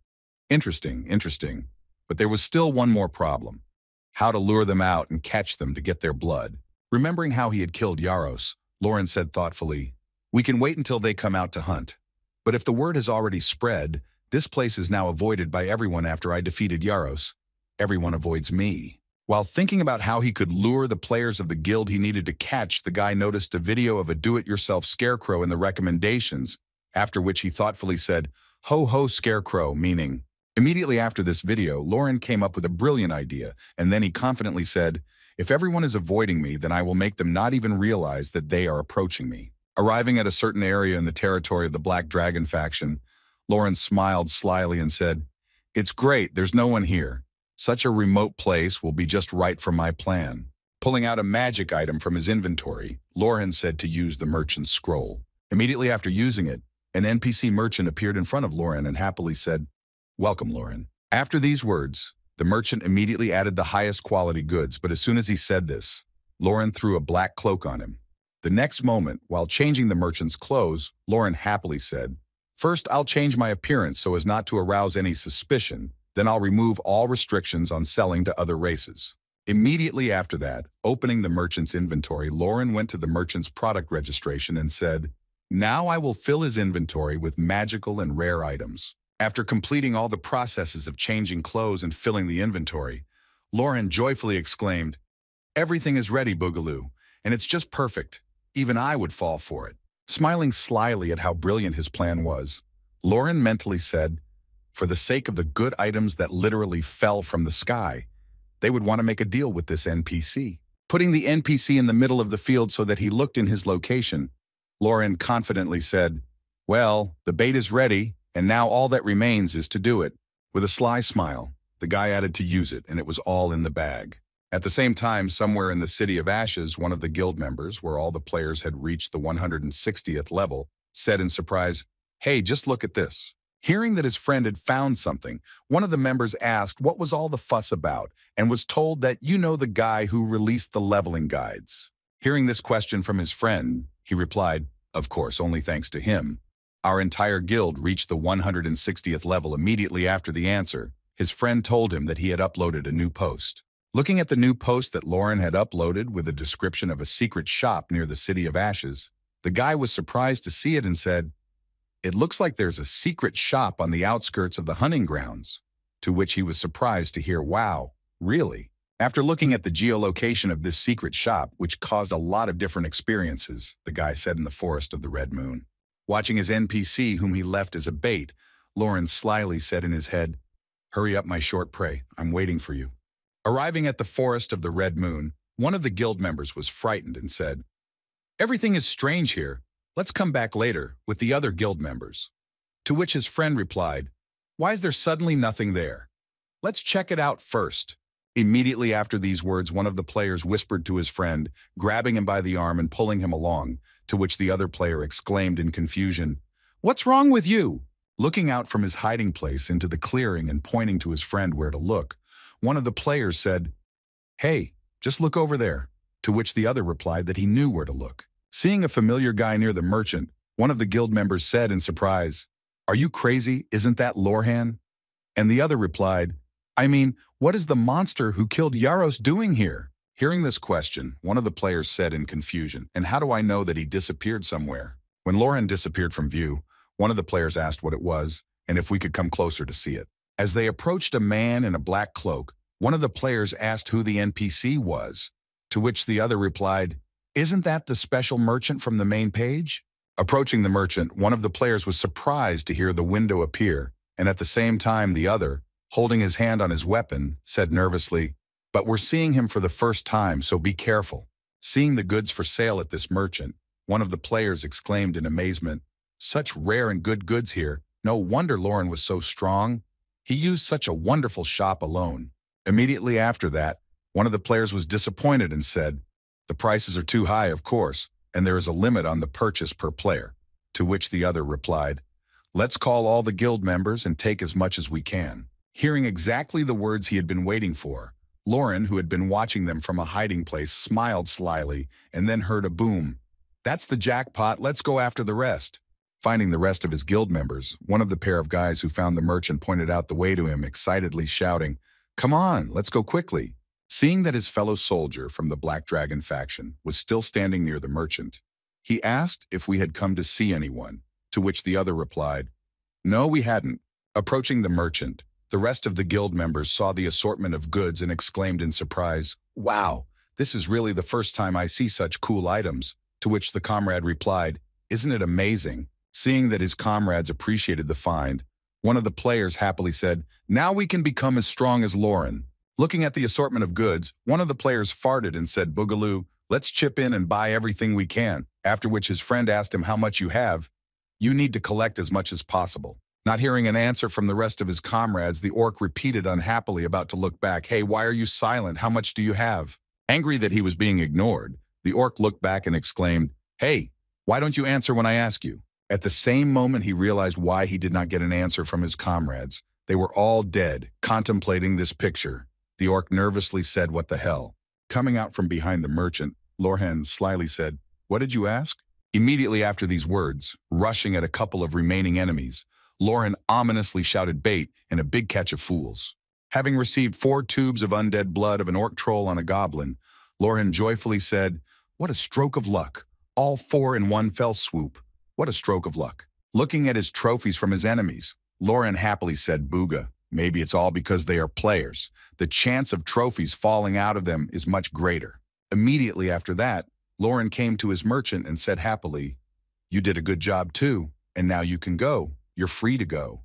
Interesting, but there was still one more problem. How to lure them out and catch them to get their blood." Remembering how he had killed Yaros, Lauren said thoughtfully, "We can wait until they come out to hunt. But if the word has already spread, this place is now avoided by everyone after I defeated Yaros. Everyone avoids me." While thinking about how he could lure the players of the guild he needed to catch, the guy noticed a video of a do-it-yourself scarecrow in the recommendations, after which he thoughtfully said, "Ho ho scarecrow," meaning. Immediately after this video, Lauren came up with a brilliant idea, and then he confidently said, "If everyone is avoiding me, then I will make them not even realize that they are approaching me." Arriving at a certain area in the territory of the Black Dragon faction, Lauren smiled slyly and said, "It's great, there's no one here. Such a remote place will be just right for my plan." Pulling out a magic item from his inventory, Lauren said to use the merchant's scroll. Immediately after using it, an NPC merchant appeared in front of Lauren and happily said, "Welcome, Lauren." After these words, the merchant immediately added the highest quality goods, but as soon as he said this, Lauren threw a black cloak on him. The next moment, while changing the merchant's clothes, Lauren happily said, "First, I'll change my appearance so as not to arouse any suspicion. Then I'll remove all restrictions on selling to other races." Immediately after that, opening the merchant's inventory, Lauren went to the merchant's product registration and said, "Now I will fill his inventory with magical and rare items." After completing all the processes of changing clothes and filling the inventory, Lauren joyfully exclaimed, "Everything is ready, Boogaloo, and it's just perfect. Even I would fall for it." Smiling slyly at how brilliant his plan was, Lauren mentally said, for the sake of the good items that literally fell from the sky, they would want to make a deal with this NPC. Putting the NPC in the middle of the field so that he looked in his location, Lauren confidently said, "Well, the bait is ready, and now all that remains is to do it." With a sly smile, the guy added to use it, and it was all in the bag. At the same time, somewhere in the City of Ashes, one of the guild members, where all the players had reached the 160th level, said in surprise, "Hey, just look at this." Hearing that his friend had found something, one of the members asked what was all the fuss about, and was told that you know the guy who released the leveling guides. Hearing this question from his friend, he replied, "Of course, only thanks to him. Our entire guild reached the 160th level immediately after the answer." His friend told him that he had uploaded a new post. Looking at the new post that Lauren had uploaded with a description of a secret shop near the City of Ashes, the guy was surprised to see it and said, It looks like there's a secret shop on the outskirts of the hunting grounds. To which he was surprised to hear, wow, really? After looking at the geolocation of this secret shop, which caused a lot of different experiences, the guy said in the forest of the Red Moon. Watching his NPC, whom he left as a bait, Lauren slyly said in his head, hurry up, my short prey, I'm waiting for you. Arriving at the forest of the Red Moon, one of the guild members was frightened and said, everything is strange here. Let's come back later with the other guild members. To which his friend replied, why is there suddenly nothing there? Let's check it out first. Immediately after these words, one of the players whispered to his friend, grabbing him by the arm and pulling him along, to which the other player exclaimed in confusion, what's wrong with you? Looking out from his hiding place into the clearing and pointing to his friend where to look, one of the players said, hey, just look over there, to which the other replied that he knew where to look. Seeing a familiar guy near the merchant, one of the guild members said in surprise, are you crazy? Isn't that Lorhan? And the other replied, I mean, what is the monster who killed Yaros doing here? Hearing this question, one of the players said in confusion, and how do I know that he disappeared somewhere? When Lorhan disappeared from view, one of the players asked what it was and if we could come closer to see it. As they approached a man in a black cloak, one of the players asked who the NPC was, to which the other replied, isn't that the special merchant from the main page? Approaching the merchant, one of the players was surprised to hear the window appear, and at the same time the other, holding his hand on his weapon, said nervously, but we're seeing him for the first time, so be careful. Seeing the goods for sale at this merchant, one of the players exclaimed in amazement, such rare and good goods here, no wonder Lauren was so strong. He used such a wonderful shop alone. Immediately after that, one of the players was disappointed and said, the prices are too high, of course, and there is a limit on the purchase per player. To which the other replied, let's call all the guild members and take as much as we can. Hearing exactly the words he had been waiting for, Lauren, who had been watching them from a hiding place, smiled slyly and then heard a boom. That's the jackpot, let's go after the rest. Finding the rest of his guild members, one of the pair of guys who found the merchant pointed out the way to him, excitedly shouting, come on, let's go quickly. Seeing that his fellow soldier from the Black Dragon faction was still standing near the merchant, he asked if we had come to see anyone, to which the other replied, no, we hadn't. Approaching the merchant, the rest of the guild members saw the assortment of goods and exclaimed in surprise, wow, this is really the first time I see such cool items, to which the comrade replied, isn't it amazing? Seeing that his comrades appreciated the find, one of the players happily said, now we can become as strong as Lauren. Looking at the assortment of goods, one of the players farted and said, Boogaloo, let's chip in and buy everything we can, after which his friend asked him how much you have. You need to collect as much as possible. Not hearing an answer from the rest of his comrades, the orc repeated unhappily, about to look back, hey, why are you silent? How much do you have? Angry that he was being ignored, the orc looked back and exclaimed, hey, why don't you answer when I ask you? At the same moment he realized why he did not get an answer from his comrades. They were all dead, contemplating this picture. The orc nervously said, what the hell? Coming out from behind the merchant, Lorhan slyly said, what did you ask? Immediately after these words, rushing at a couple of remaining enemies, Lorhan ominously shouted bait and a big catch of fools. Having received 4 tubes of undead blood of an orc troll on a goblin, Lorhan joyfully said, what a stroke of luck. All 4 in one fell swoop. What a stroke of luck. Looking at his trophies from his enemies, Lorhan happily said, booga. Maybe it's all because they are players. The chance of trophies falling out of them is much greater. Immediately after that, Lauren came to his merchant and said happily, you did a good job too, and now you can go. You're free to go.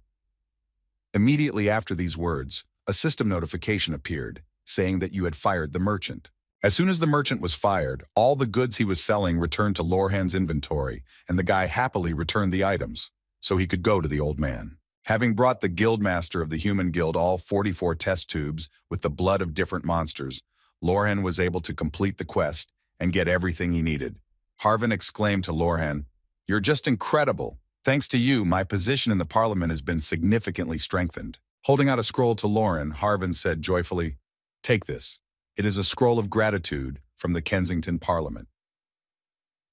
Immediately after these words, a system notification appeared, saying that you had fired the merchant. As soon as the merchant was fired, all the goods he was selling returned to Lorhan's inventory, and the guy happily returned the items, so he could go to the old man. Having brought the guildmaster of the human guild all 44 test tubes with the blood of different monsters, Lorhan was able to complete the quest and get everything he needed. Harvin exclaimed to Lorhan, you're just incredible. Thanks to you, my position in the parliament has been significantly strengthened. Holding out a scroll to Lauren, Harvin said joyfully, take this. It is a scroll of gratitude from the Kensington Parliament.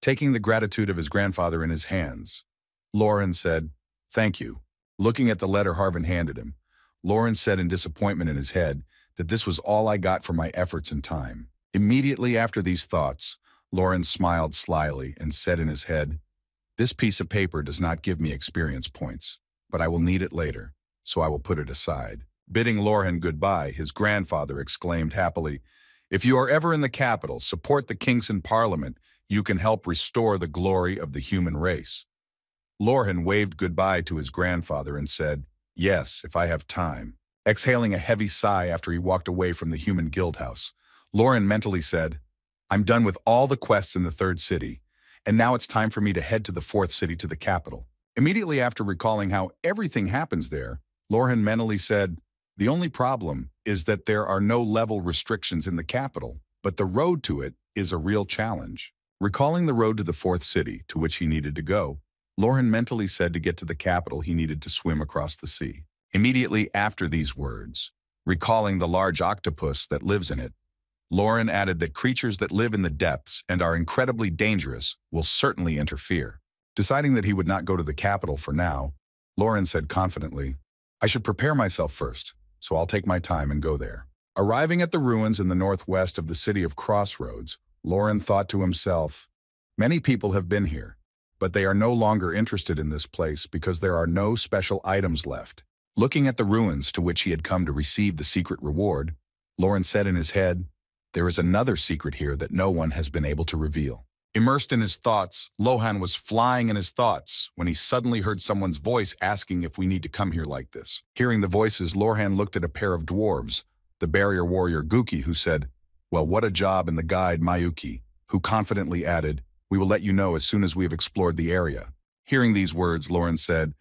Taking the gratitude of his grandfather in his hands, Lauren said, thank you. Looking at the letter Harvin handed him, Lauren said in disappointment in his head that this was all I got for my efforts and time. Immediately after these thoughts, Lauren smiled slyly and said in his head, This piece of paper does not give me experience points, but I will need it later, so I will put it aside. Bidding Lorhan goodbye, his grandfather exclaimed happily, "If you are ever in the capital, support the kings in parliament. You can help restore the glory of the human race." Lorhan waved goodbye to his grandfather and said, "Yes, if I have time." Exhaling a heavy sigh after he walked away from the human guild house, Lorhan mentally said, "I'm done with all the quests in the third city, and now it's time for me to head to the fourth city, to the capital." Immediately after recalling how everything happens there, Lorhan mentally said, "The only problem is that there are no level restrictions in the capital, but the road to it is a real challenge." Recalling the road to the fourth city to which he needed to go, Lorhan mentally said to get to the capital he needed to swim across the sea. Immediately after these words, recalling the large octopus that lives in it, Lorhan added that creatures that live in the depths and are incredibly dangerous will certainly interfere. Deciding that he would not go to the capital for now, Lorhan said confidently, "I should prepare myself first, so I'll take my time and go there." Arriving at the ruins in the northwest of the city of Crossroads, Lorhan thought to himself, "Many people have been here, but they are no longer interested in this place because there are no special items left." Looking at the ruins to which he had come to receive the secret reward, Lorhan said in his head, "There is another secret here that no one has been able to reveal." Immersed in his thoughts, Lorhan was flying in his thoughts when he suddenly heard someone's voice asking if we need to come here like this. Hearing the voices, Lorhan looked at a pair of dwarves, the barrier warrior Guki, who said, "Well, what a job," and the guide Mayuki, who confidently added, "We will let you know as soon as we have explored the area." Hearing these words, Lorhan said,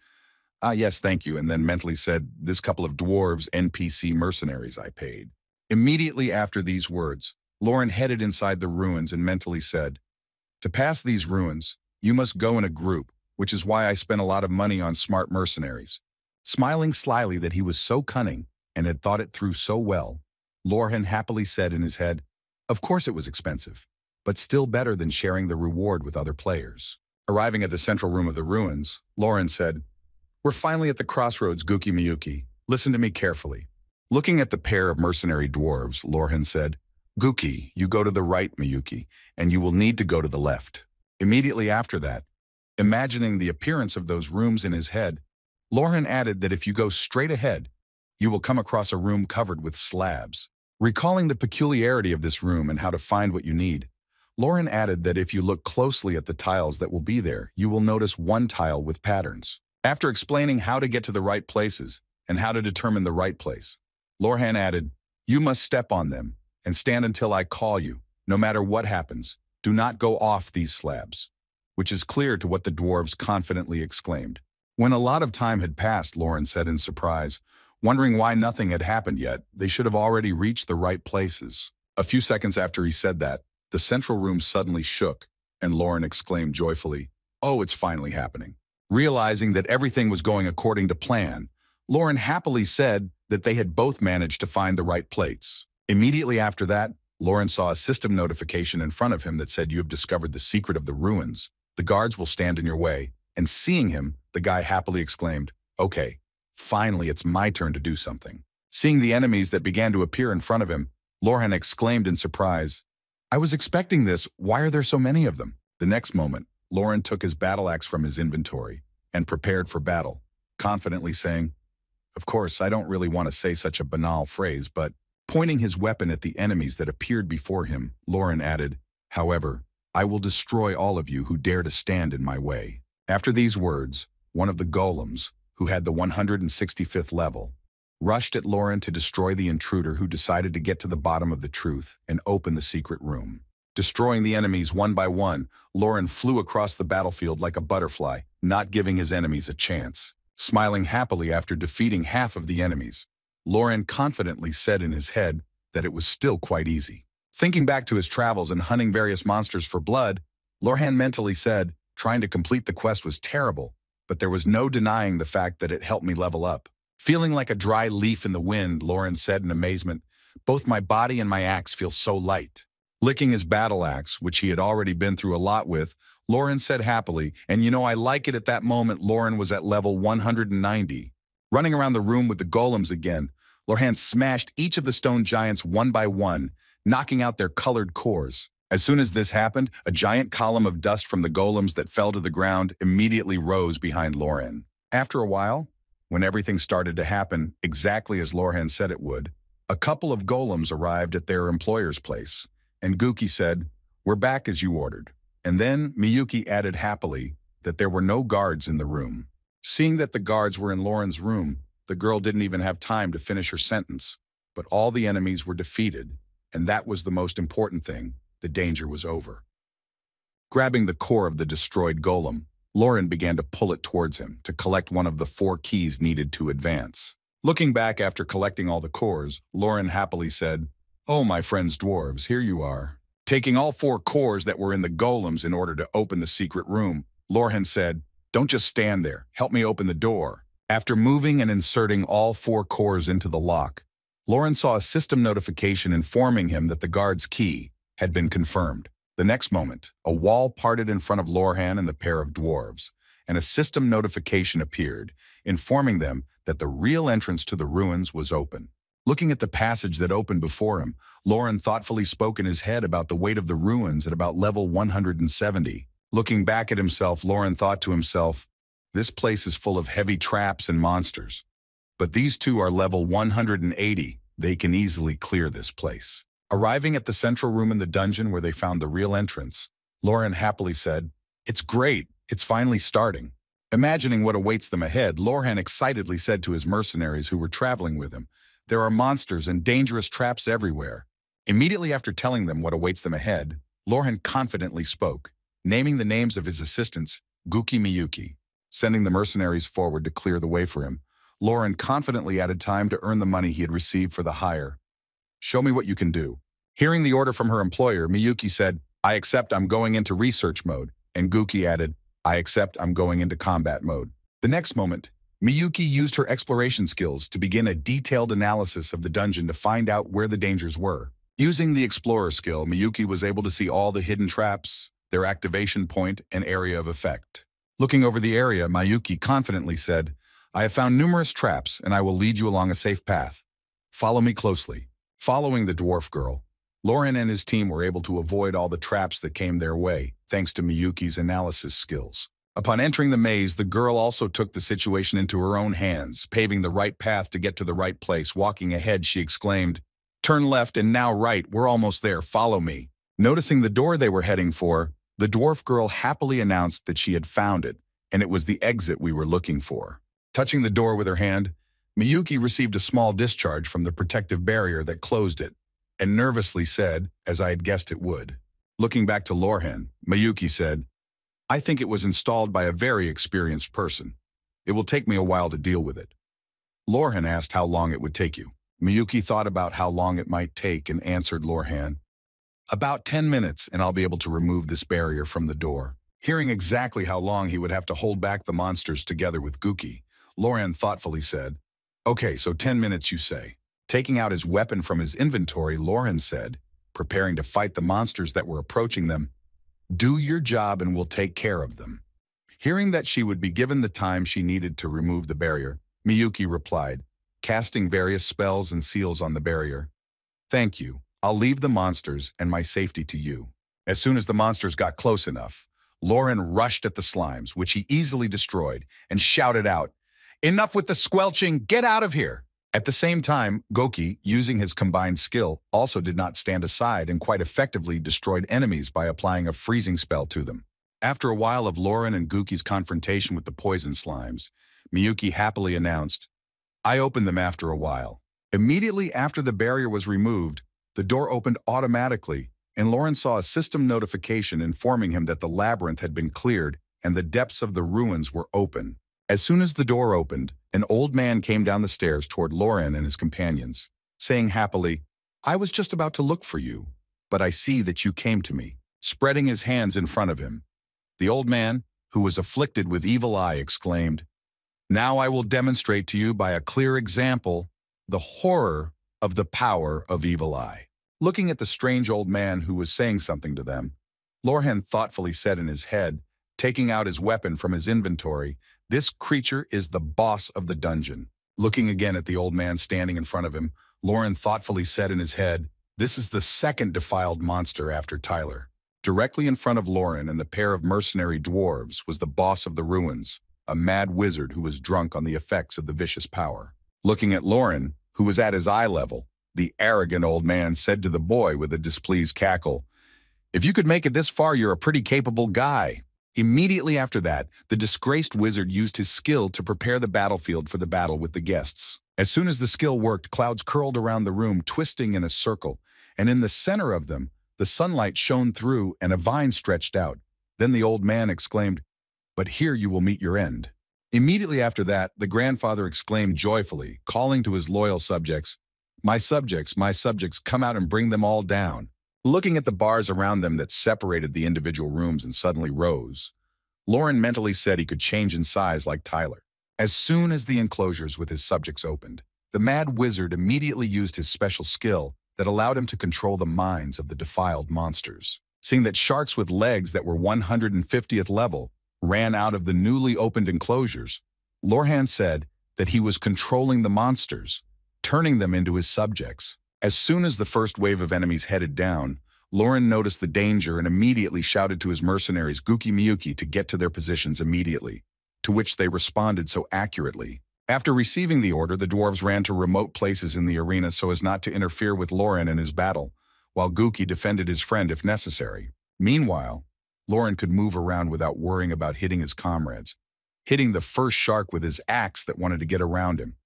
"Ah, yes, thank you," and then mentally said, "This couple of dwarves, NPC mercenaries I paid." Immediately after these words, Lorhan headed inside the ruins and mentally said, "To pass these ruins, you must go in a group, which is why I spent a lot of money on smart mercenaries." Smiling slyly that he was so cunning and had thought it through so well, Lorhan happily said in his head, "Of course it was expensive, but still better than sharing the reward with other players." Arriving at the central room of the ruins, Lorhan said, "We're finally at the crossroads, Guki Miyuki. Listen to me carefully." Looking at the pair of mercenary dwarves, Lorhan said, "Guki, you go to the right, Miyuki, and you will need to go to the left." Immediately after that, imagining the appearance of those rooms in his head, Lorhan added that if you go straight ahead, you will come across a room covered with slabs. Recalling the peculiarity of this room and how to find what you need, Lorhan added that if you look closely at the tiles that will be there, you will notice one tile with patterns. After explaining how to get to the right places and how to determine the right place, Lorhan added, "You must step on them and stand until I call you. No matter what happens, do not go off these slabs," which is clear to what the dwarves confidently exclaimed. When a lot of time had passed, Lorhan said in surprise, wondering why nothing had happened yet. They should have already reached the right places. A few seconds after he said that, the central room suddenly shook, and Lorhan exclaimed joyfully, "Oh, it's finally happening." Realizing that everything was going according to plan, Lorhan happily said that they had both managed to find the right plates. Immediately after that, Lorhan saw a system notification in front of him that said, "You have discovered the secret of the ruins. The guards will stand in your way." And seeing him, the guy happily exclaimed, "Okay, finally it's my turn to do something." Seeing the enemies that began to appear in front of him, Lorhan exclaimed in surprise, "I was expecting this. Why are there so many of them?" The next moment, Lorhan took his battle axe from his inventory and prepared for battle, confidently saying, "Of course, I don't really want to say such a banal phrase, but..." Pointing his weapon at the enemies that appeared before him, Lorhan added, "However, I will destroy all of you who dare to stand in my way." After these words, one of the golems, who had the 165th level, rushed at Lorhan to destroy the intruder who decided to get to the bottom of the truth and open the secret room. Destroying the enemies one by one, Lorhan flew across the battlefield like a butterfly, not giving his enemies a chance. Smiling happily after defeating half of the enemies, Lorhan confidently said in his head that it was still quite easy. Thinking back to his travels and hunting various monsters for blood, Lorhan mentally said, "Trying to complete the quest was terrible, but there was no denying the fact that it helped me level up." Feeling like a dry leaf in the wind, Lorhan said in amazement, "Both my body and my axe feel so light." Licking his battle axe, which he had already been through a lot with, Lorhan said happily, "And you know, I like it." At that moment, Lorhan was at level 190. Running around the room with the golems again, Lorhan smashed each of the stone giants one by one, knocking out their colored cores. As soon as this happened, a giant column of dust from the golems that fell to the ground immediately rose behind Loran. After a while, when everything started to happen exactly as Loran said it would, a couple of golems arrived at their employer's place, and Guki said, "We're back as you ordered." And then Miyuki added happily that there were no guards in the room. Seeing that the guards were in Lauren's room, the girl didn't even have time to finish her sentence. But all the enemies were defeated, and that was the most important thing. The danger was over. Grabbing the core of the destroyed golem, Lauren began to pull it towards him to collect one of the 4 keys needed to advance. Looking back after collecting all the cores, Lauren happily said, "Oh, my friends dwarves, here you are." Taking all 4 cores that were in the golems in order to open the secret room, Lauren said, "Don't just stand there, help me open the door." After moving and inserting all 4 cores into the lock, Lauren saw a system notification informing him that the guard's key had been confirmed. The next moment, a wall parted in front of Lorhan and the pair of dwarves, and a system notification appeared, informing them that the real entrance to the ruins was open. Looking at the passage that opened before him, Lauren thoughtfully spoke in his head about the weight of the ruins at about level 170. Looking back at himself, Lauren thought to himself, "This place is full of heavy traps and monsters. But these two are level 180. They can easily clear this place." Arriving at the central room in the dungeon where they found the real entrance, Lauren happily said, "It's great. It's finally starting." Imagining what awaits them ahead, Lorhan excitedly said to his mercenaries who were traveling with him, "There are monsters and dangerous traps everywhere." Immediately after telling them what awaits them ahead, Lorhan confidently spoke, naming the names of his assistants, Guki Miyuki. Sending the mercenaries forward to clear the way for him, Lauren confidently added time to earn the money he had received for the hire. "Show me what you can do." Hearing the order from her employer, Miyuki said, "I accept, I'm going into research mode," and Guki added, "I accept, I'm going into combat mode." The next moment, Miyuki used her exploration skills to begin a detailed analysis of the dungeon to find out where the dangers were. Using the explorer skill, Miyuki was able to see all the hidden traps, their activation point, and area of effect. Looking over the area, Miyuki confidently said, "I have found numerous traps, and I will lead you along a safe path. Follow me closely." Following the dwarf girl, Lauren and his team were able to avoid all the traps that came their way, thanks to Miyuki's analysis skills. Upon entering the maze, the girl also took the situation into her own hands, paving the right path to get to the right place. Walking ahead, she exclaimed, "Turn left and now right, we're almost there, follow me." Noticing the door they were heading for, the dwarf girl happily announced that she had found it, and it was the exit we were looking for. Touching the door with her hand, Miyuki received a small discharge from the protective barrier that closed it, and nervously said, as I had guessed it would. Looking back to Lorhan, Miyuki said, "I think it was installed by a very experienced person. It will take me a while to deal with it." Lorhan asked how long it would take you. Miyuki thought about how long it might take and answered Lorhan, "About 10 minutes, and I'll be able to remove this barrier from the door." Hearing exactly how long he would have to hold back the monsters together with Guki, Lorhan thoughtfully said, "Okay, so 10 minutes you say." Taking out his weapon from his inventory, Lorhan said, preparing to fight the monsters that were approaching them, "Do your job and we'll take care of them." Hearing that she would be given the time she needed to remove the barrier, Miyuki replied, casting various spells and seals on the barrier, "Thank you. I'll leave the monsters and my safety to you." As soon as the monsters got close enough, Lauren rushed at the slimes, which he easily destroyed, and shouted out, "Enough with the squelching, get out of here!" At the same time, Goki, using his combined skill, also did not stand aside and quite effectively destroyed enemies by applying a freezing spell to them. After a while of Lauren and Guki's confrontation with the poison slimes, Miyuki happily announced, "I opened them after a while." Immediately after the barrier was removed, the door opened automatically, and Lauren saw a system notification informing him that the labyrinth had been cleared and the depths of the ruins were open. As soon as the door opened, an old man came down the stairs toward Lauren and his companions, saying happily, "I was just about to look for you, but I see that you came to me." Spreading his hands in front of him, the old man, who was afflicted with evil eye, exclaimed, "Now I will demonstrate to you by a clear example the horror of the power of evil eye." Looking at the strange old man who was saying something to them, Lorhan thoughtfully said in his head, taking out his weapon from his inventory, "This creature is the boss of the dungeon." Looking again at the old man standing in front of him, Lauren thoughtfully said in his head, This is the second defiled monster after Tyler. Directly in front of Lauren and the pair of mercenary dwarves was the boss of the ruins, a mad wizard who was drunk on the effects of the vicious power. Looking at Lauren, who was at his eye level, the arrogant old man said to the boy with a displeased cackle, "If you could make it this far, you're a pretty capable guy." Immediately after that, the disgraced wizard used his skill to prepare the battlefield for the battle with the guests. As soon as the skill worked, clouds curled around the room, twisting in a circle, and in the center of them, the sunlight shone through and a vine stretched out. Then the old man exclaimed, "But here you will meet your end." Immediately after that, the grandfather exclaimed joyfully, calling to his loyal subjects, my subjects, come out and bring them all down." Looking at the bars around them that separated the individual rooms and suddenly rose, Lauren mentally said he could change in size like Tyler. As soon as the enclosures with his subjects opened, the mad wizard immediately used his special skill that allowed him to control the minds of the defiled monsters. Seeing that sharks with legs that were 150th level ran out of the newly opened enclosures, Lorhan said that he was controlling the monsters, turning them into his subjects. As soon as the first wave of enemies headed down, Lauren noticed the danger and immediately shouted to his mercenaries Guki Miyuki to get to their positions immediately, to which they responded so accurately. After receiving the order, the dwarves ran to remote places in the arena so as not to interfere with Lauren in his battle, while Guki defended his friend if necessary. Meanwhile, Lauren could move around without worrying about hitting his comrades, hitting the first shark with his axe that wanted to get around him.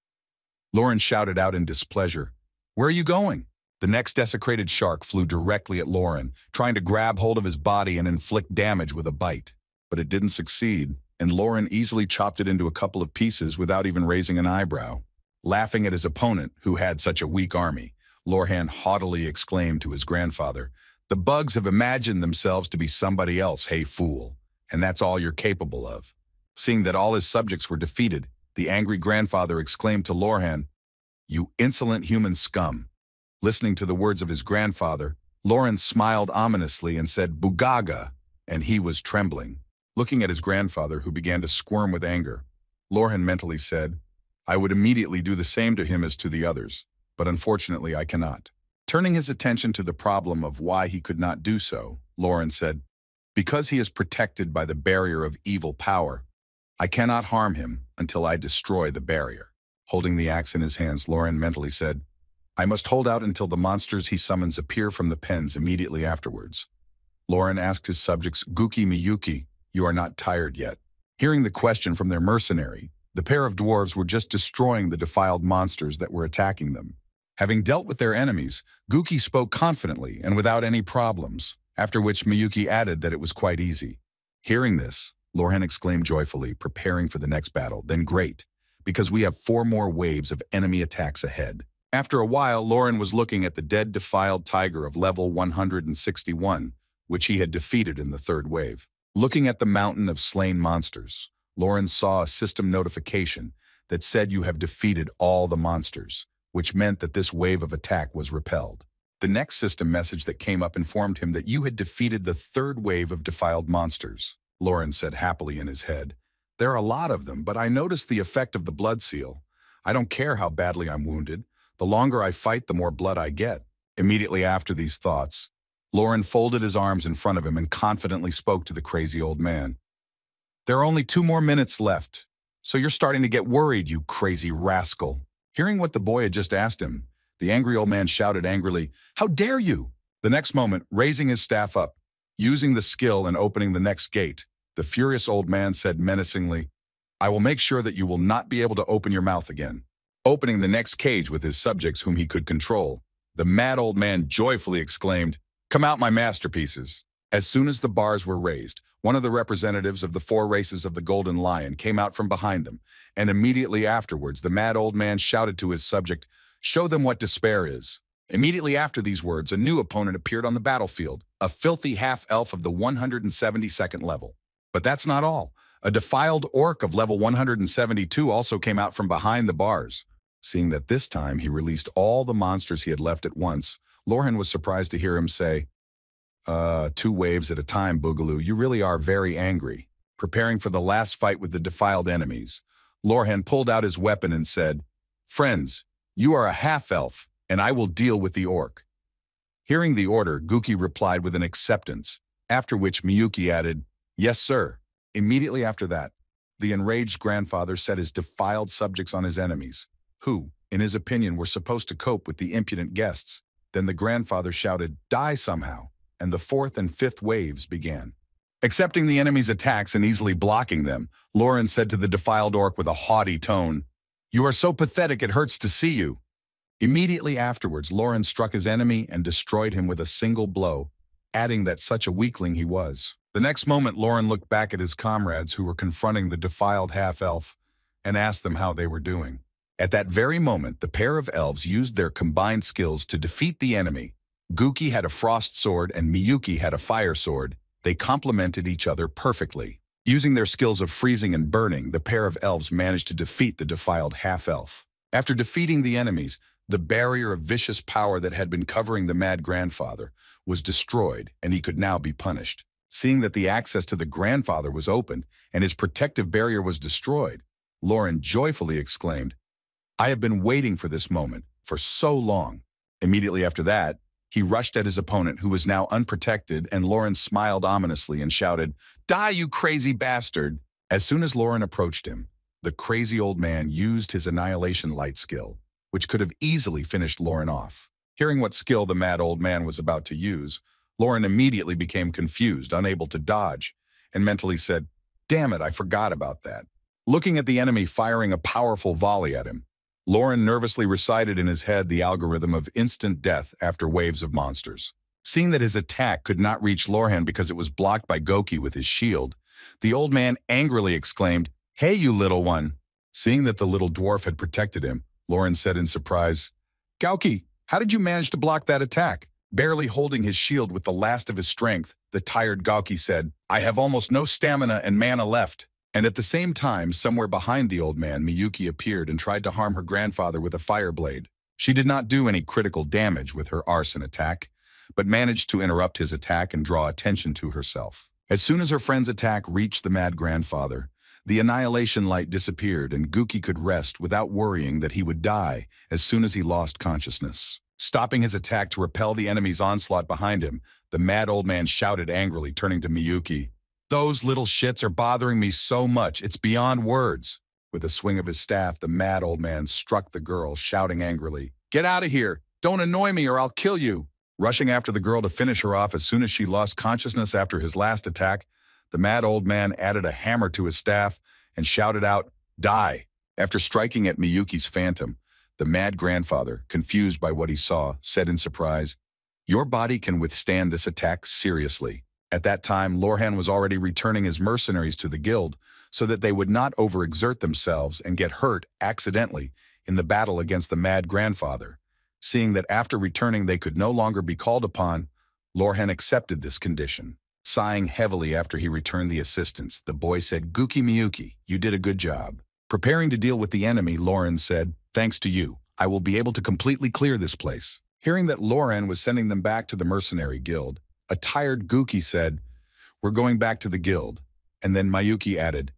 Lauren shouted out in displeasure, "Where are you going?" The next desecrated shark flew directly at Lauren, trying to grab hold of his body and inflict damage with a bite. But it didn't succeed, and Lauren easily chopped it into a couple of pieces without even raising an eyebrow. Laughing at his opponent, who had such a weak army, Lorhan haughtily exclaimed to his grandfather, "The bugs have imagined themselves to be somebody else, hey fool, and that's all you're capable of." Seeing that all his subjects were defeated, the angry grandfather exclaimed to Lorhan, "You insolent human scum." Listening to the words of his grandfather, Lauren smiled ominously and said, "Bugaga," and he was trembling. Looking at his grandfather, who began to squirm with anger, Lorhan mentally said, "I would immediately do the same to him as to the others, but unfortunately I cannot." Turning his attention to the problem of why he could not do so, Lauren said, "Because he is protected by the barrier of evil power, I cannot harm him until I destroy the barrier." Holding the axe in his hands, Lauren mentally said, "I must hold out until the monsters he summons appear from the pens immediately afterwards." Lauren asked his subjects, "Guki Miyuki, you are not tired yet?" Hearing the question from their mercenary, the pair of dwarves were just destroying the defiled monsters that were attacking them. Having dealt with their enemies, Guki spoke confidently and without any problems, after which Miyuki added that it was quite easy. Hearing this, Lorhan exclaimed joyfully, preparing for the next battle. "Then great, because we have 4 more waves of enemy attacks ahead." After a while, Lauren was looking at the dead defiled tiger of level 161, which he had defeated in the 3rd wave. Looking at the mountain of slain monsters, Lauren saw a system notification that said you have defeated all the monsters, which meant that this wave of attack was repelled. The next system message that came up informed him that you had defeated the 3rd wave of defiled monsters. Lauren said happily in his head, "There are a lot of them, but I noticed the effect of the blood seal. I don't care how badly I'm wounded. The longer I fight, the more blood I get." Immediately after these thoughts, Lauren folded his arms in front of him and confidently spoke to the crazy old man. "There are only 2 more minutes left, so you're starting to get worried, you crazy rascal." Hearing what the boy had just asked him, the angry old man shouted angrily, "How dare you!" The next moment, raising his staff up, using the skill and opening the next gate, the furious old man said menacingly, "I will make sure that you will not be able to open your mouth again." Opening the next cage with his subjects whom he could control, the mad old man joyfully exclaimed, "Come out, my masterpieces." As soon as the bars were raised, one of the representatives of the 4 races of the Golden Lion came out from behind them, and immediately afterwards the mad old man shouted to his subject, "Show them what despair is." Immediately after these words, a new opponent appeared on the battlefield, a filthy half-elf of the 172nd level. But that's not all. A defiled orc of level 172 also came out from behind the bars. Seeing that this time he released all the monsters he had left at once, Lorhan was surprised to hear him say, 2 waves at a time, Boogaloo, you really are very angry." Preparing for the last fight with the defiled enemies, Lorhan pulled out his weapon and said, "Friends, you are a half-elf, and I will deal with the orc." Hearing the order, Guki replied with an acceptance, after which Miyuki added, "Yes, sir." Immediately after that, the enraged grandfather set his defiled subjects on his enemies, who, in his opinion, were supposed to cope with the impudent guests. Then the grandfather shouted, "Die somehow," and the fourth and fifth waves began. Accepting the enemy's attacks and easily blocking them, Lauren said to the defiled orc with a haughty tone, "You are so pathetic it hurts to see you." Immediately afterwards, Lauren struck his enemy and destroyed him with a single blow, adding that such a weakling he was. The next moment, Lauren looked back at his comrades who were confronting the defiled half-elf and asked them how they were doing. At that very moment, the pair of elves used their combined skills to defeat the enemy. Guki had a frost sword and Miyuki had a fire sword. They complemented each other perfectly. Using their skills of freezing and burning, the pair of elves managed to defeat the defiled half-elf. After defeating the enemies, the barrier of vicious power that had been covering the mad grandfather was destroyed, and he could now be punished. Seeing that the access to the grandfather was opened and his protective barrier was destroyed, Lauren joyfully exclaimed, "I have been waiting for this moment for so long." Immediately after that, he rushed at his opponent, who was now unprotected, and Lauren smiled ominously and shouted, "Die, you crazy bastard!" As soon as Lauren approached him, the crazy old man used his annihilation light skill, which could have easily finished Lauren off. Hearing what skill the mad old man was about to use, Lauren immediately became confused, unable to dodge, and mentally said, "Damn it, I forgot about that." Looking at the enemy firing a powerful volley at him, Lauren nervously recited in his head the algorithm of instant death after waves of monsters. Seeing that his attack could not reach Lauren because it was blocked by Goki with his shield, the old man angrily exclaimed, "Hey, you little one." Seeing that the little dwarf had protected him, Lauren said in surprise, "Gauki, how did you manage to block that attack?" Barely holding his shield with the last of his strength, the tired Gauki said, "I have almost no stamina and mana left." And at the same time, somewhere behind the old man, Miyuki appeared and tried to harm her grandfather with a fire blade. She did not do any critical damage with her arson attack, but managed to interrupt his attack and draw attention to herself. As soon as her friend's attack reached the mad grandfather, the annihilation light disappeared and Guki could rest without worrying that he would die as soon as he lost consciousness. Stopping his attack to repel the enemy's onslaught behind him, the mad old man shouted angrily, turning to Miyuki, "Those little shits are bothering me so much, it's beyond words." With a swing of his staff, the mad old man struck the girl, shouting angrily, "Get out of here! Don't annoy me or I'll kill you!" Rushing after the girl to finish her off as soon as she lost consciousness after his last attack, the mad old man added a hammer to his staff and shouted out, "Die!" After striking at Miyuki's phantom, the mad grandfather, confused by what he saw, said in surprise, "Your body can withstand this attack seriously." At that time, Lorhan was already returning his mercenaries to the guild so that they would not overexert themselves and get hurt accidentally in the battle against the mad grandfather. Seeing that after returning they could no longer be called upon, Lorhan accepted this condition. Sighing heavily after he returned the assistance, the boy said, "Guki Miyuki, you did a good job." Preparing to deal with the enemy, Lauren said, "Thanks to you, I will be able to completely clear this place." Hearing that Lauren was sending them back to the mercenary guild, a tired Guki said, "We're going back to the guild." And then Miyuki added,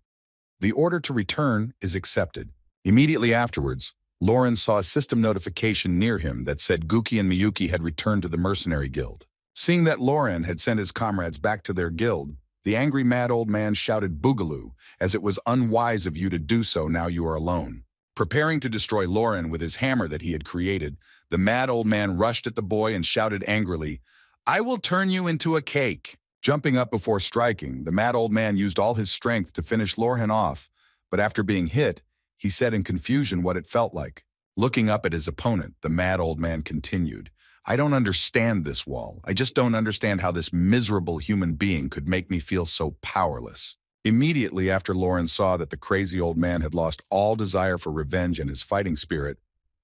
"The order to return is accepted." Immediately afterwards, Lauren saw a system notification near him that said Guki and Miyuki had returned to the mercenary guild. Seeing that Lauren had sent his comrades back to their guild, the angry mad old man shouted "Boogaloo," as it was unwise of you to do so now you are alone. Preparing to destroy Lauren with his hammer that he had created, the mad old man rushed at the boy and shouted angrily, "I will turn you into a cake." Jumping up before striking, the mad old man used all his strength to finish Lorhan off, but after being hit, he said in confusion what it felt like. Looking up at his opponent, the mad old man continued, "I don't understand this wall. I just don't understand how this miserable human being could make me feel so powerless." Immediately after Lauren saw that the crazy old man had lost all desire for revenge and his fighting spirit,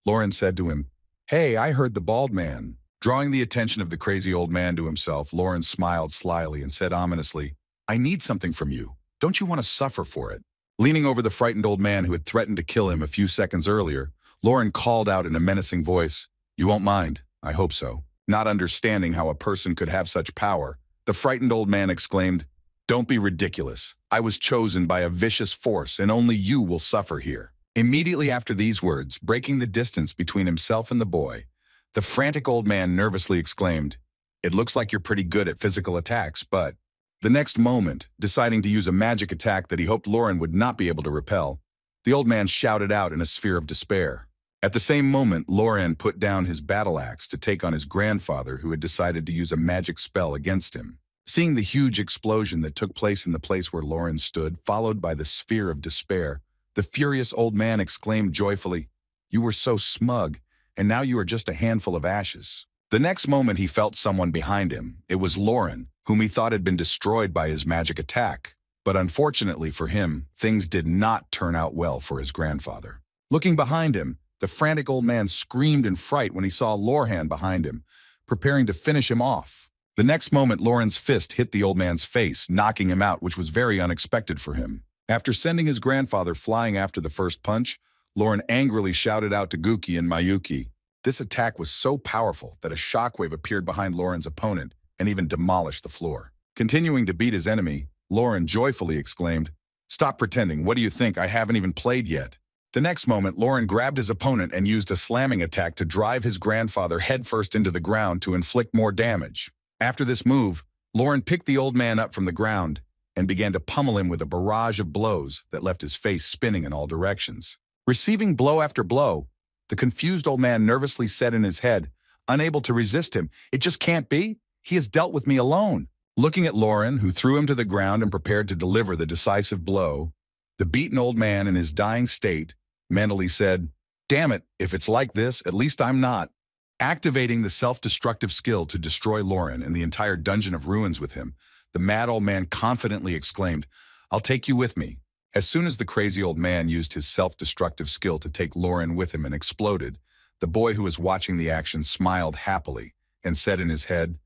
Lauren said to him, "Hey, I heard the bald man." Drawing the attention of the crazy old man to himself, Lauren smiled slyly and said ominously, "I need something from you. Don't you want to suffer for it?" Leaning over the frightened old man who had threatened to kill him a few seconds earlier, Lauren called out in a menacing voice, "You won't mind? I hope so." Not understanding how a person could have such power, the frightened old man exclaimed, "Don't be ridiculous. I was chosen by a vicious force and only you will suffer here." Immediately after these words, breaking the distance between himself and the boy, The frantic old man nervously exclaimed, "It looks like you're pretty good at physical attacks, but—" The next moment, deciding to use a magic attack that he hoped Lauren would not be able to repel, the old man shouted out in a sphere of despair. At the same moment, Lauren put down his battle axe to take on his grandfather, who had decided to use a magic spell against him. Seeing the huge explosion that took place in the place where Lauren stood, followed by the sphere of despair, the furious old man exclaimed joyfully, "You were so smug, and now you are just a handful of ashes." The next moment he felt someone behind him. It was Lauren, whom he thought had been destroyed by his magic attack. But unfortunately for him, things did not turn out well for his grandfather. Looking behind him, the frantic old man screamed in fright when he saw Lorhan behind him, preparing to finish him off. The next moment, Lauren's fist hit the old man's face, knocking him out, which was very unexpected for him. After sending his grandfather flying after the first punch, Lauren angrily shouted out to Guki and Mayuki. This attack was so powerful that a shockwave appeared behind Lauren's opponent and even demolished the floor. Continuing to beat his enemy, Lauren joyfully exclaimed, "Stop pretending, what do you think, I haven't even played yet?" The next moment, Lauren grabbed his opponent and used a slamming attack to drive his grandfather headfirst into the ground to inflict more damage. After this move, Lauren picked the old man up from the ground and began to pummel him with a barrage of blows that left his face spinning in all directions. Receiving blow after blow, the confused old man nervously said in his head, unable to resist him, "It just can't be. He has dealt with me alone." Looking at Lauren, who threw him to the ground and prepared to deliver the decisive blow, the beaten old man in his dying state mentally said, "Damn it, if it's like this, at least I'm not." Activating the self-destructive skill to destroy Lauren and the entire Dungeon of Ruins with him, the mad old man confidently exclaimed, "I'll take you with me." As soon as the crazy old man used his self-destructive skill to take Lauren with him and exploded, the boy who was watching the action smiled happily and said in his head,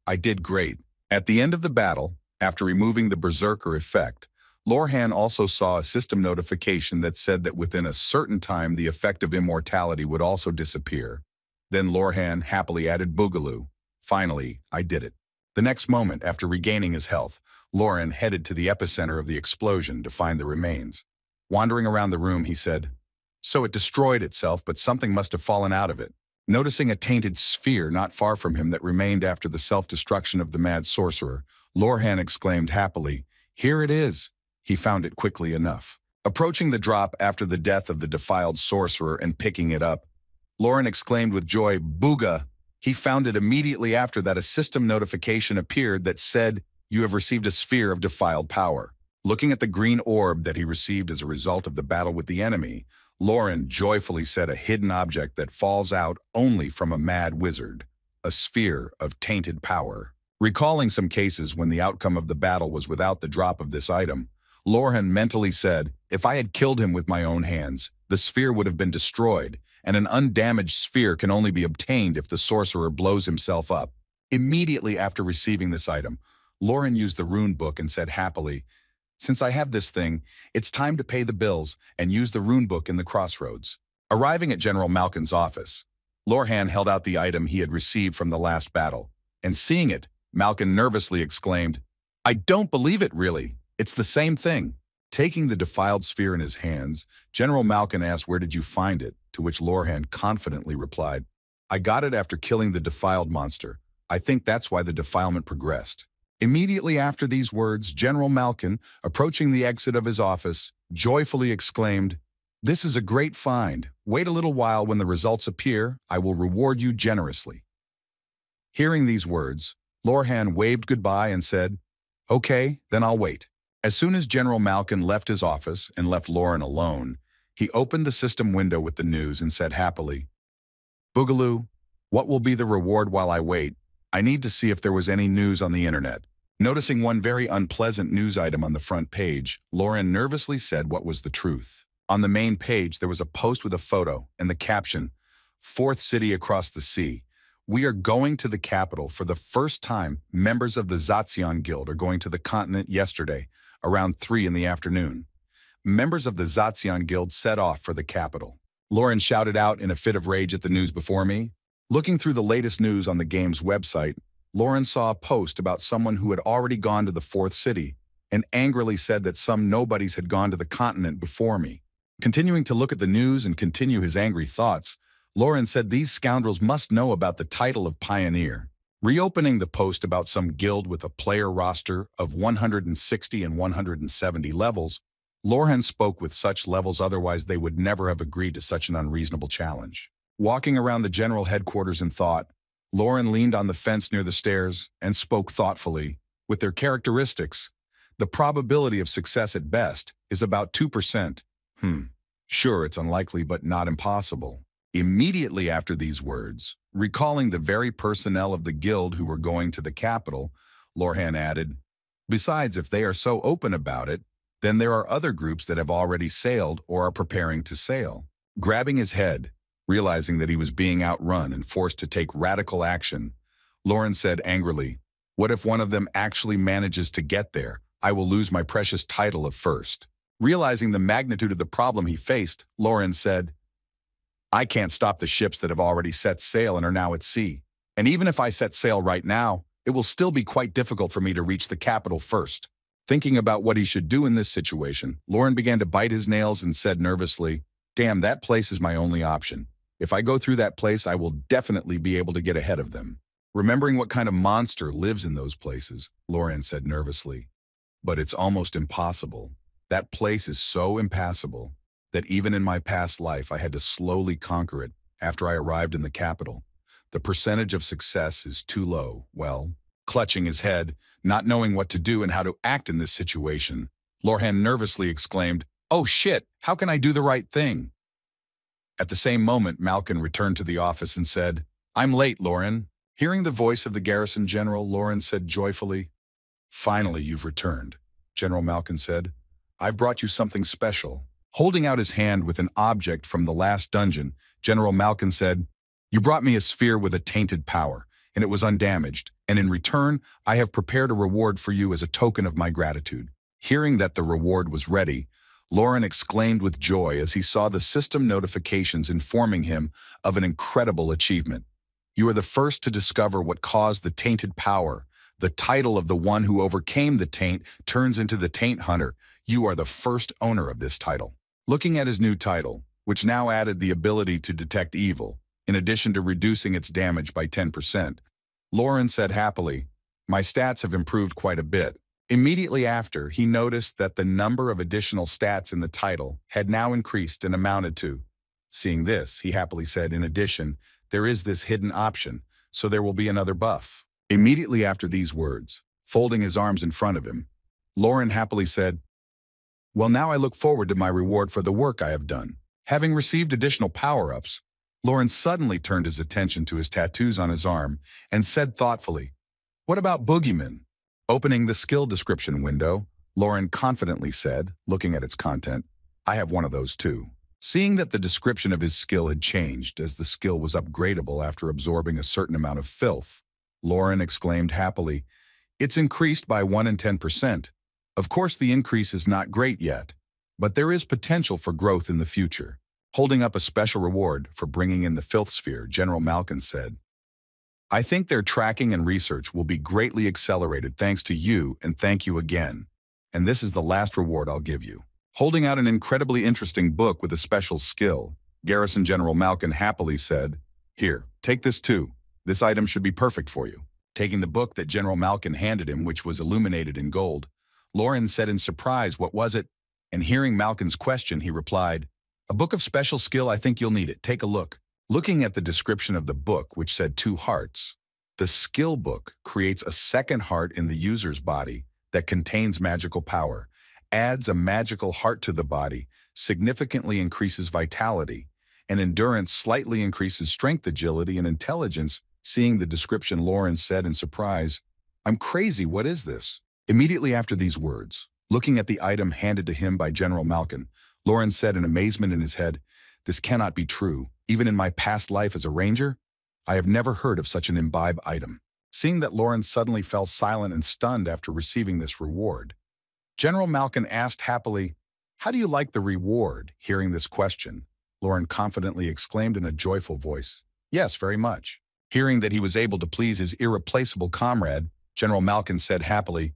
"I did great." At the end of the battle, after removing the Berserker effect, Lorhan also saw a system notification that said that within a certain time the effect of immortality would also disappear. Then Lorhan happily added Boogaloo. "Finally, I did it." The next moment, after regaining his health, Lauren headed to the epicenter of the explosion to find the remains. Wandering around the room, he said, "So it destroyed itself, but something must have fallen out of it." Noticing a tainted sphere not far from him that remained after the self-destruction of the mad sorcerer, Lorhan exclaimed happily, "Here it is." He found it quickly enough. Approaching the drop after the death of the defiled sorcerer and picking it up, Lauren exclaimed with joy, "Booga!" He found it immediately after that a system notification appeared that said, "You have received a sphere of defiled power." Looking at the green orb that he received as a result of the battle with the enemy, Lauren joyfully said, "A hidden object that falls out only from a mad wizard, a sphere of tainted power." Recalling some cases when the outcome of the battle was without the drop of this item, Lorhan mentally said, "If I had killed him with my own hands, the sphere would have been destroyed, and an undamaged sphere can only be obtained if the sorcerer blows himself up." Immediately after receiving this item, Lauren used the rune book and said happily, "Since I have this thing, it's time to pay the bills and use the rune book in the crossroads." Arriving at General Malkin's office, Lorhan held out the item he had received from the last battle, and seeing it, Malkin nervously exclaimed, "I don't believe it, really. It's the same thing." Taking the defiled sphere in his hands, General Malkin asked, "Where did you find it?" To which Lorhan confidently replied, "I got it after killing the defiled monster. I think that's why the defilement progressed." Immediately after these words, General Malkin, approaching the exit of his office, joyfully exclaimed, "This is a great find. Wait a little while. When the results appear, I will reward you generously." Hearing these words, Lorhan waved goodbye and said, "Okay, then I'll wait." As soon as General Malkin left his office and left Lauren alone, he opened the system window with the news and said happily, "Boogaloo, what will be the reward while I wait? I need to see if there was any news on the internet." Noticing one very unpleasant news item on the front page, Lauren nervously said what was the truth. On the main page, there was a post with a photo and the caption, "Fourth city across the sea. We are going to the capital for the first time. Members of the Zacian Guild are going to the continent yesterday, around 3 in the afternoon." Members of the Zacian Guild set off for the capital. Lauren shouted out in a fit of rage at the news before me. Looking through the latest news on the game's website, Lauren saw a post about someone who had already gone to the fourth city and angrily said that some nobodies had gone to the continent before me. Continuing to look at the news and continue his angry thoughts, Lauren said these scoundrels must know about the title of Pioneer. Reopening the post about some guild with a player roster of 160 and 170 levels, Lauren spoke with such levels, otherwise they would never have agreed to such an unreasonable challenge. Walking around the general headquarters in thought, Lauren leaned on the fence near the stairs and spoke thoughtfully. With their characteristics, the probability of success at best is about 2%. Sure, it's unlikely but not impossible. Immediately after these words, recalling the very personnel of the guild who were going to the capital, Lorhan added, "Besides, if they are so open about it, then there are other groups that have already sailed or are preparing to sail." Grabbing his head, realizing that he was being outrun and forced to take radical action, Lauren said angrily, "What if one of them actually manages to get there? I will lose my precious title of first." Realizing the magnitude of the problem he faced, Lauren said, "I can't stop the ships that have already set sail and are now at sea. And even if I set sail right now, it will still be quite difficult for me to reach the capital first." Thinking about what he should do in this situation, Lauren began to bite his nails and said nervously, "Damn, that place is my only option. If I go through that place, I will definitely be able to get ahead of them." Remembering what kind of monster lives in those places, Lauren said nervously, "But it's almost impossible. That place is so impassable that even in my past life I had to slowly conquer it after I arrived in the capital. The percentage of success is too low." Well, clutching his head, not knowing what to do and how to act in this situation, Lorhan nervously exclaimed, "Oh shit, how can I do the right thing?" At the same moment, Malkin returned to the office and said, "I'm late, Lauren." Hearing the voice of the garrison general, Lauren said joyfully, "Finally, you've returned," General Malkin said. "I've brought you something special." Holding out his hand with an object from the last dungeon, General Malkin said, "You brought me a sphere with a tainted power, and it was undamaged, and in return, I have prepared a reward for you as a token of my gratitude." Hearing that the reward was ready, Lauren exclaimed with joy as he saw the system notifications informing him of an incredible achievement. "You are the first to discover what caused the tainted power. The title of the one who overcame the taint turns into the Taint Hunter. You are the first owner of this title." Looking at his new title, which now added the ability to detect evil, in addition to reducing its damage by 10%, Lauren said happily, "My stats have improved quite a bit." Immediately after, he noticed that the number of additional stats in the title had now increased and amounted to. Seeing this, he happily said, "In addition, there is this hidden option, so there will be another buff." Immediately after these words, folding his arms in front of him, Lauren happily said, "Well, now I look forward to my reward for the work I have done." Having received additional power-ups, Lauren suddenly turned his attention to his tattoos on his arm and said thoughtfully, "What about Boogeyman?" Opening the skill description window, Lauren confidently said, looking at its content, "I have one of those too." Seeing that the description of his skill had changed as the skill was upgradable after absorbing a certain amount of filth, Lauren exclaimed happily, "It's increased by 1 in 10%. Of course, the increase is not great yet, but there is potential for growth in the future." Holding up a special reward for bringing in the filth sphere, General Malkin said, "I think their tracking and research will be greatly accelerated thanks to you, and thank you again. And this is the last reward I'll give you." Holding out an incredibly interesting book with a special skill, Garrison General Malkin happily said, "Here, take this too. This item should be perfect for you." Taking the book that General Malkin handed him, which was illuminated in gold, Lauren said in surprise, "What was it?" And hearing Malkin's question, he replied, "A book of special skill. I think you'll need it. Take a look." Looking at the description of the book, which said 2 hearts, the skill book creates a second heart in the user's body that contains magical power, adds a magical heart to the body, significantly increases vitality, and endurance, slightly increases strength, agility, and intelligence. Seeing the description, Lauren said in surprise, "I'm crazy, what is this?" Immediately after these words, looking at the item handed to him by General Malkin, Lauren said in amazement in his head, "This cannot be true. Even in my past life as a ranger, I have never heard of such an imbibe item." Seeing that Lauren suddenly fell silent and stunned after receiving this reward, General Malkin asked happily, "How do you like the reward?" Hearing this question, Lauren confidently exclaimed in a joyful voice, "Yes, very much." Hearing that he was able to please his irreplaceable comrade, General Malkin said happily,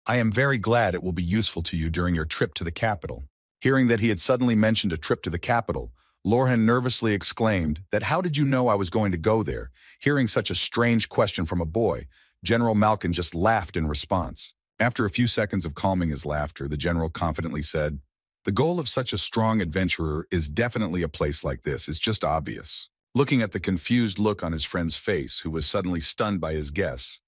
"I am very glad it will be useful to you during your trip to the capital." Hearing that he had suddenly mentioned a trip to the capital, Lorhan nervously exclaimed that how did you know I was going to go there? Hearing such a strange question from a boy, General Malkin just laughed in response. After a few seconds of calming his laughter, the general confidently said, "The goal of such a strong adventurer is definitely a place like this. It's just obvious." Looking at the confused look on his friend's face, who was suddenly stunned by his guess,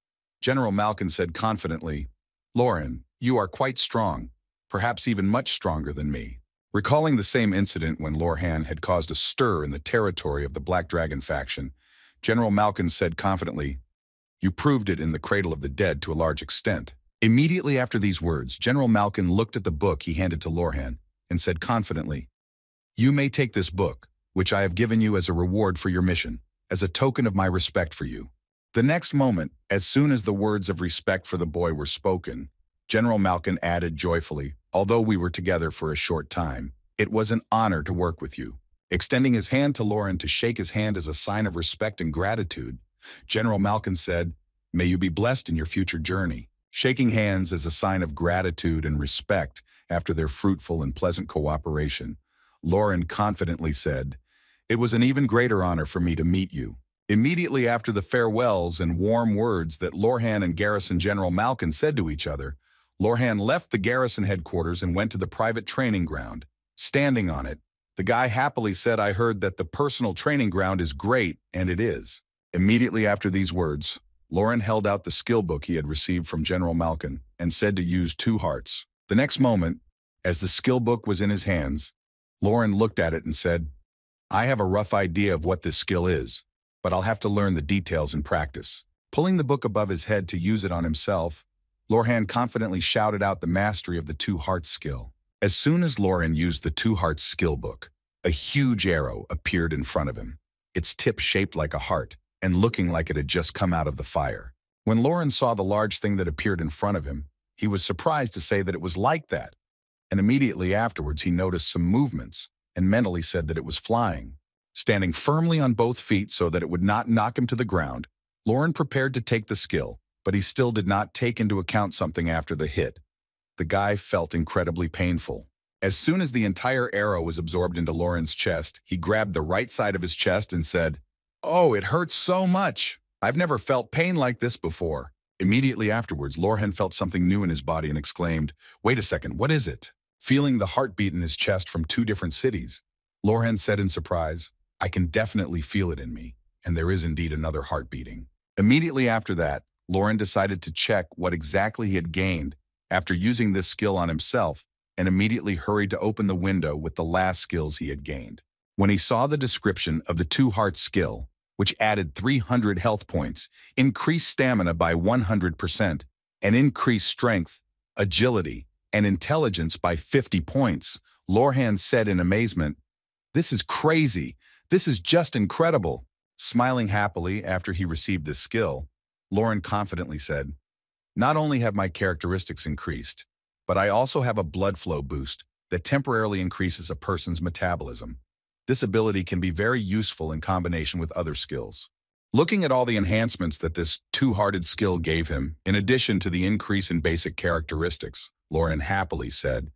General Malkin said confidently, "Lauren, you are quite strong, perhaps even much stronger than me." Recalling the same incident when Lorhan had caused a stir in the territory of the Black Dragon faction, General Malkin said confidently, "You proved it in the Cradle of the Dead to a large extent." Immediately after these words, General Malkin looked at the book he handed to Lorhan and said confidently, "You may take this book, which I have given you as a reward for your mission, as a token of my respect for you." The next moment, as soon as the words of respect for the boy were spoken, General Malkin added joyfully, "Although we were together for a short time, it was an honor to work with you." Extending his hand to Lauren to shake his hand as a sign of respect and gratitude, General Malkin said, "May you be blessed in your future journey." Shaking hands as a sign of gratitude and respect after their fruitful and pleasant cooperation, Lauren confidently said, "It was an even greater honor for me to meet you." Immediately after the farewells and warm words that Lorhan and Garrison General Malkin said to each other, Lorhan left the garrison headquarters and went to the private training ground. Standing on it, the guy happily said, "I heard that the personal training ground is great, and it is." Immediately after these words, Lauren held out the skill book he had received from General Malkin and said to use 2 hearts. The next moment, as the skill book was in his hands, Lauren looked at it and said, "I have a rough idea of what this skill is, but I'll have to learn the details in practice." Pulling the book above his head to use it on himself, Lorhan confidently shouted out the mastery of the 2 hearts skill. As soon as Lauren used the 2 hearts skill book, a huge arrow appeared in front of him, its tip shaped like a heart and looking like it had just come out of the fire. When Lauren saw the large thing that appeared in front of him, he was surprised to say that it was like that, and immediately afterwards he noticed some movements and mentally said that it was flying. Standing firmly on both feet so that it would not knock him to the ground, Lauren prepared to take the skill, but he still did not take into account something after the hit. The guy felt incredibly painful. As soon as the entire arrow was absorbed into Lauren's chest, he grabbed the right side of his chest and said, "Oh, it hurts so much. I've never felt pain like this before." Immediately afterwards, Lorhan felt something new in his body and exclaimed, "Wait a second, what is it?" Feeling the heartbeat in his chest from 2 different cities, Lorhan said in surprise, "I can definitely feel it in me, and there is indeed another heart beating." Immediately after that, Lauren decided to check what exactly he had gained after using this skill on himself and immediately hurried to open the window with the last skills he had gained. When he saw the description of the 2 hearts skill, which added 300 health points, increased stamina by 100%, and increased strength, agility, and intelligence by 50 points, Lorhan said in amazement, "This is crazy. This is just incredible." Smiling happily after he received this skill, Lauren confidently said, "Not only have my characteristics increased, but I also have a blood flow boost that temporarily increases a person's metabolism. This ability can be very useful in combination with other skills." Looking at all the enhancements that this 2-hearted skill gave him, in addition to the increase in basic characteristics, Lauren happily said,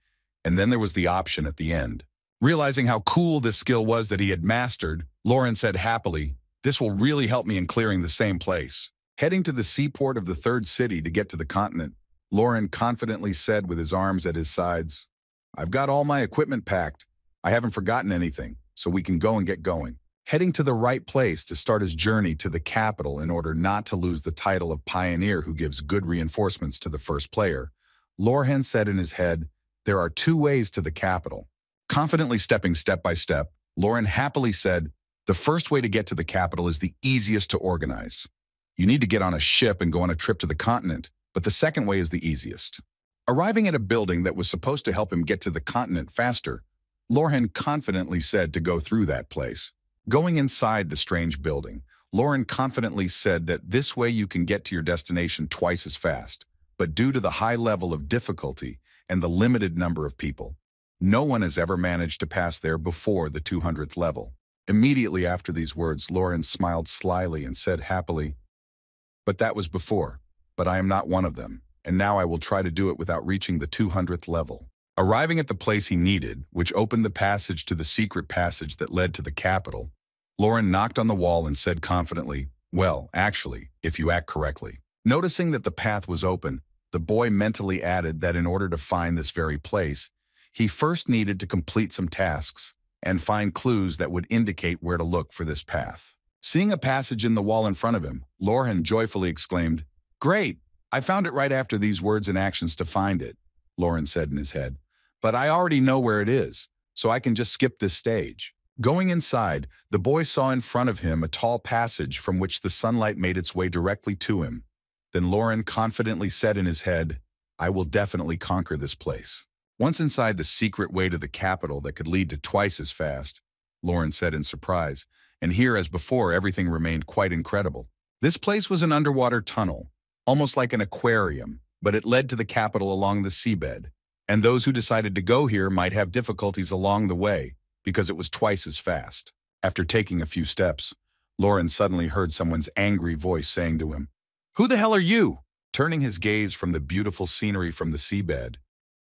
and then there was the option at the end. Realizing how cool this skill was that he had mastered, Lauren said happily, "This will really help me in clearing the same place." Heading to the seaport of the 3rd city to get to the continent, Lauren confidently said with his arms at his sides, "I've got all my equipment packed. I haven't forgotten anything, so we can go and get going." Heading to the right place to start his journey to the capital in order not to lose the title of pioneer who gives good reinforcements to the first player, Lorhan said in his head, "There are 2 ways to the capital." Confidently stepping step by step, Lauren happily said, "The first way to get to the capital is the easiest to organize. You need to get on a ship and go on a trip to the continent, but the second way is the easiest." Arriving at a building that was supposed to help him get to the continent faster, Lorhan confidently said to go through that place. Going inside the strange building, Lauren confidently said that this way you can get to your destination twice as fast, but due to the high level of difficulty and the limited number of people, no one has ever managed to pass there before the 200th level. Immediately after these words, Lauren smiled slyly and said happily, "But that was before, but I am not one of them, and now I will try to do it without reaching the 200th level." Arriving at the place he needed, which opened the passage to the secret passage that led to the capital, Lauren knocked on the wall and said confidently, "Well, actually, if you act correctly." Noticing that the path was open, the boy mentally added that in order to find this very place, he first needed to complete some tasks and find clues that would indicate where to look for this path. Seeing a passage in the wall in front of him, Lauren joyfully exclaimed, "Great! I found it right after these words and actions to find it," Lauren said in his head. "But I already know where it is, so I can just skip this stage." Going inside, the boy saw in front of him a tall passage from which the sunlight made its way directly to him. Then Lauren confidently said in his head, "I will definitely conquer this place." Once inside the secret way to the capital that could lead to twice as fast, Lauren said in surprise, and here as before everything remained quite incredible. This place was an underwater tunnel, almost like an aquarium, but it led to the capital along the seabed, and those who decided to go here might have difficulties along the way because it was twice as fast. After taking a few steps, Lauren suddenly heard someone's angry voice saying to him, "Who the hell are you?" Turning his gaze from the beautiful scenery from the seabed,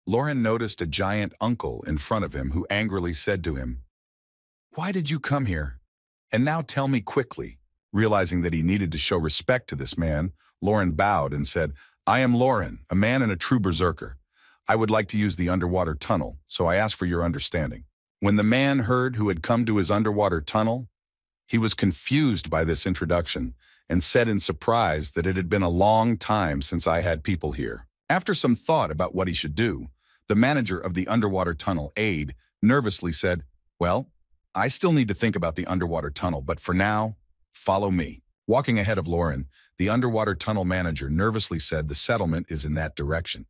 Lauren noticed a giant uncle in front of him who angrily said to him, "Why did you come here? And now tell me quickly." Realizing that he needed to show respect to this man, Lauren bowed and said, "I am Lauren, a man and a true berserker. I would like to use the underwater tunnel, so I ask for your understanding." When the man heard who had come to his underwater tunnel, he was confused by this introduction and said in surprise that it had been a long time since I had people here. After some thought about what he should do, the manager of the underwater tunnel, Aid, nervously said, "Well, I still need to think about the underwater tunnel, but for now, follow me." Walking ahead of Lauren, the underwater tunnel manager nervously said the settlement is in that direction.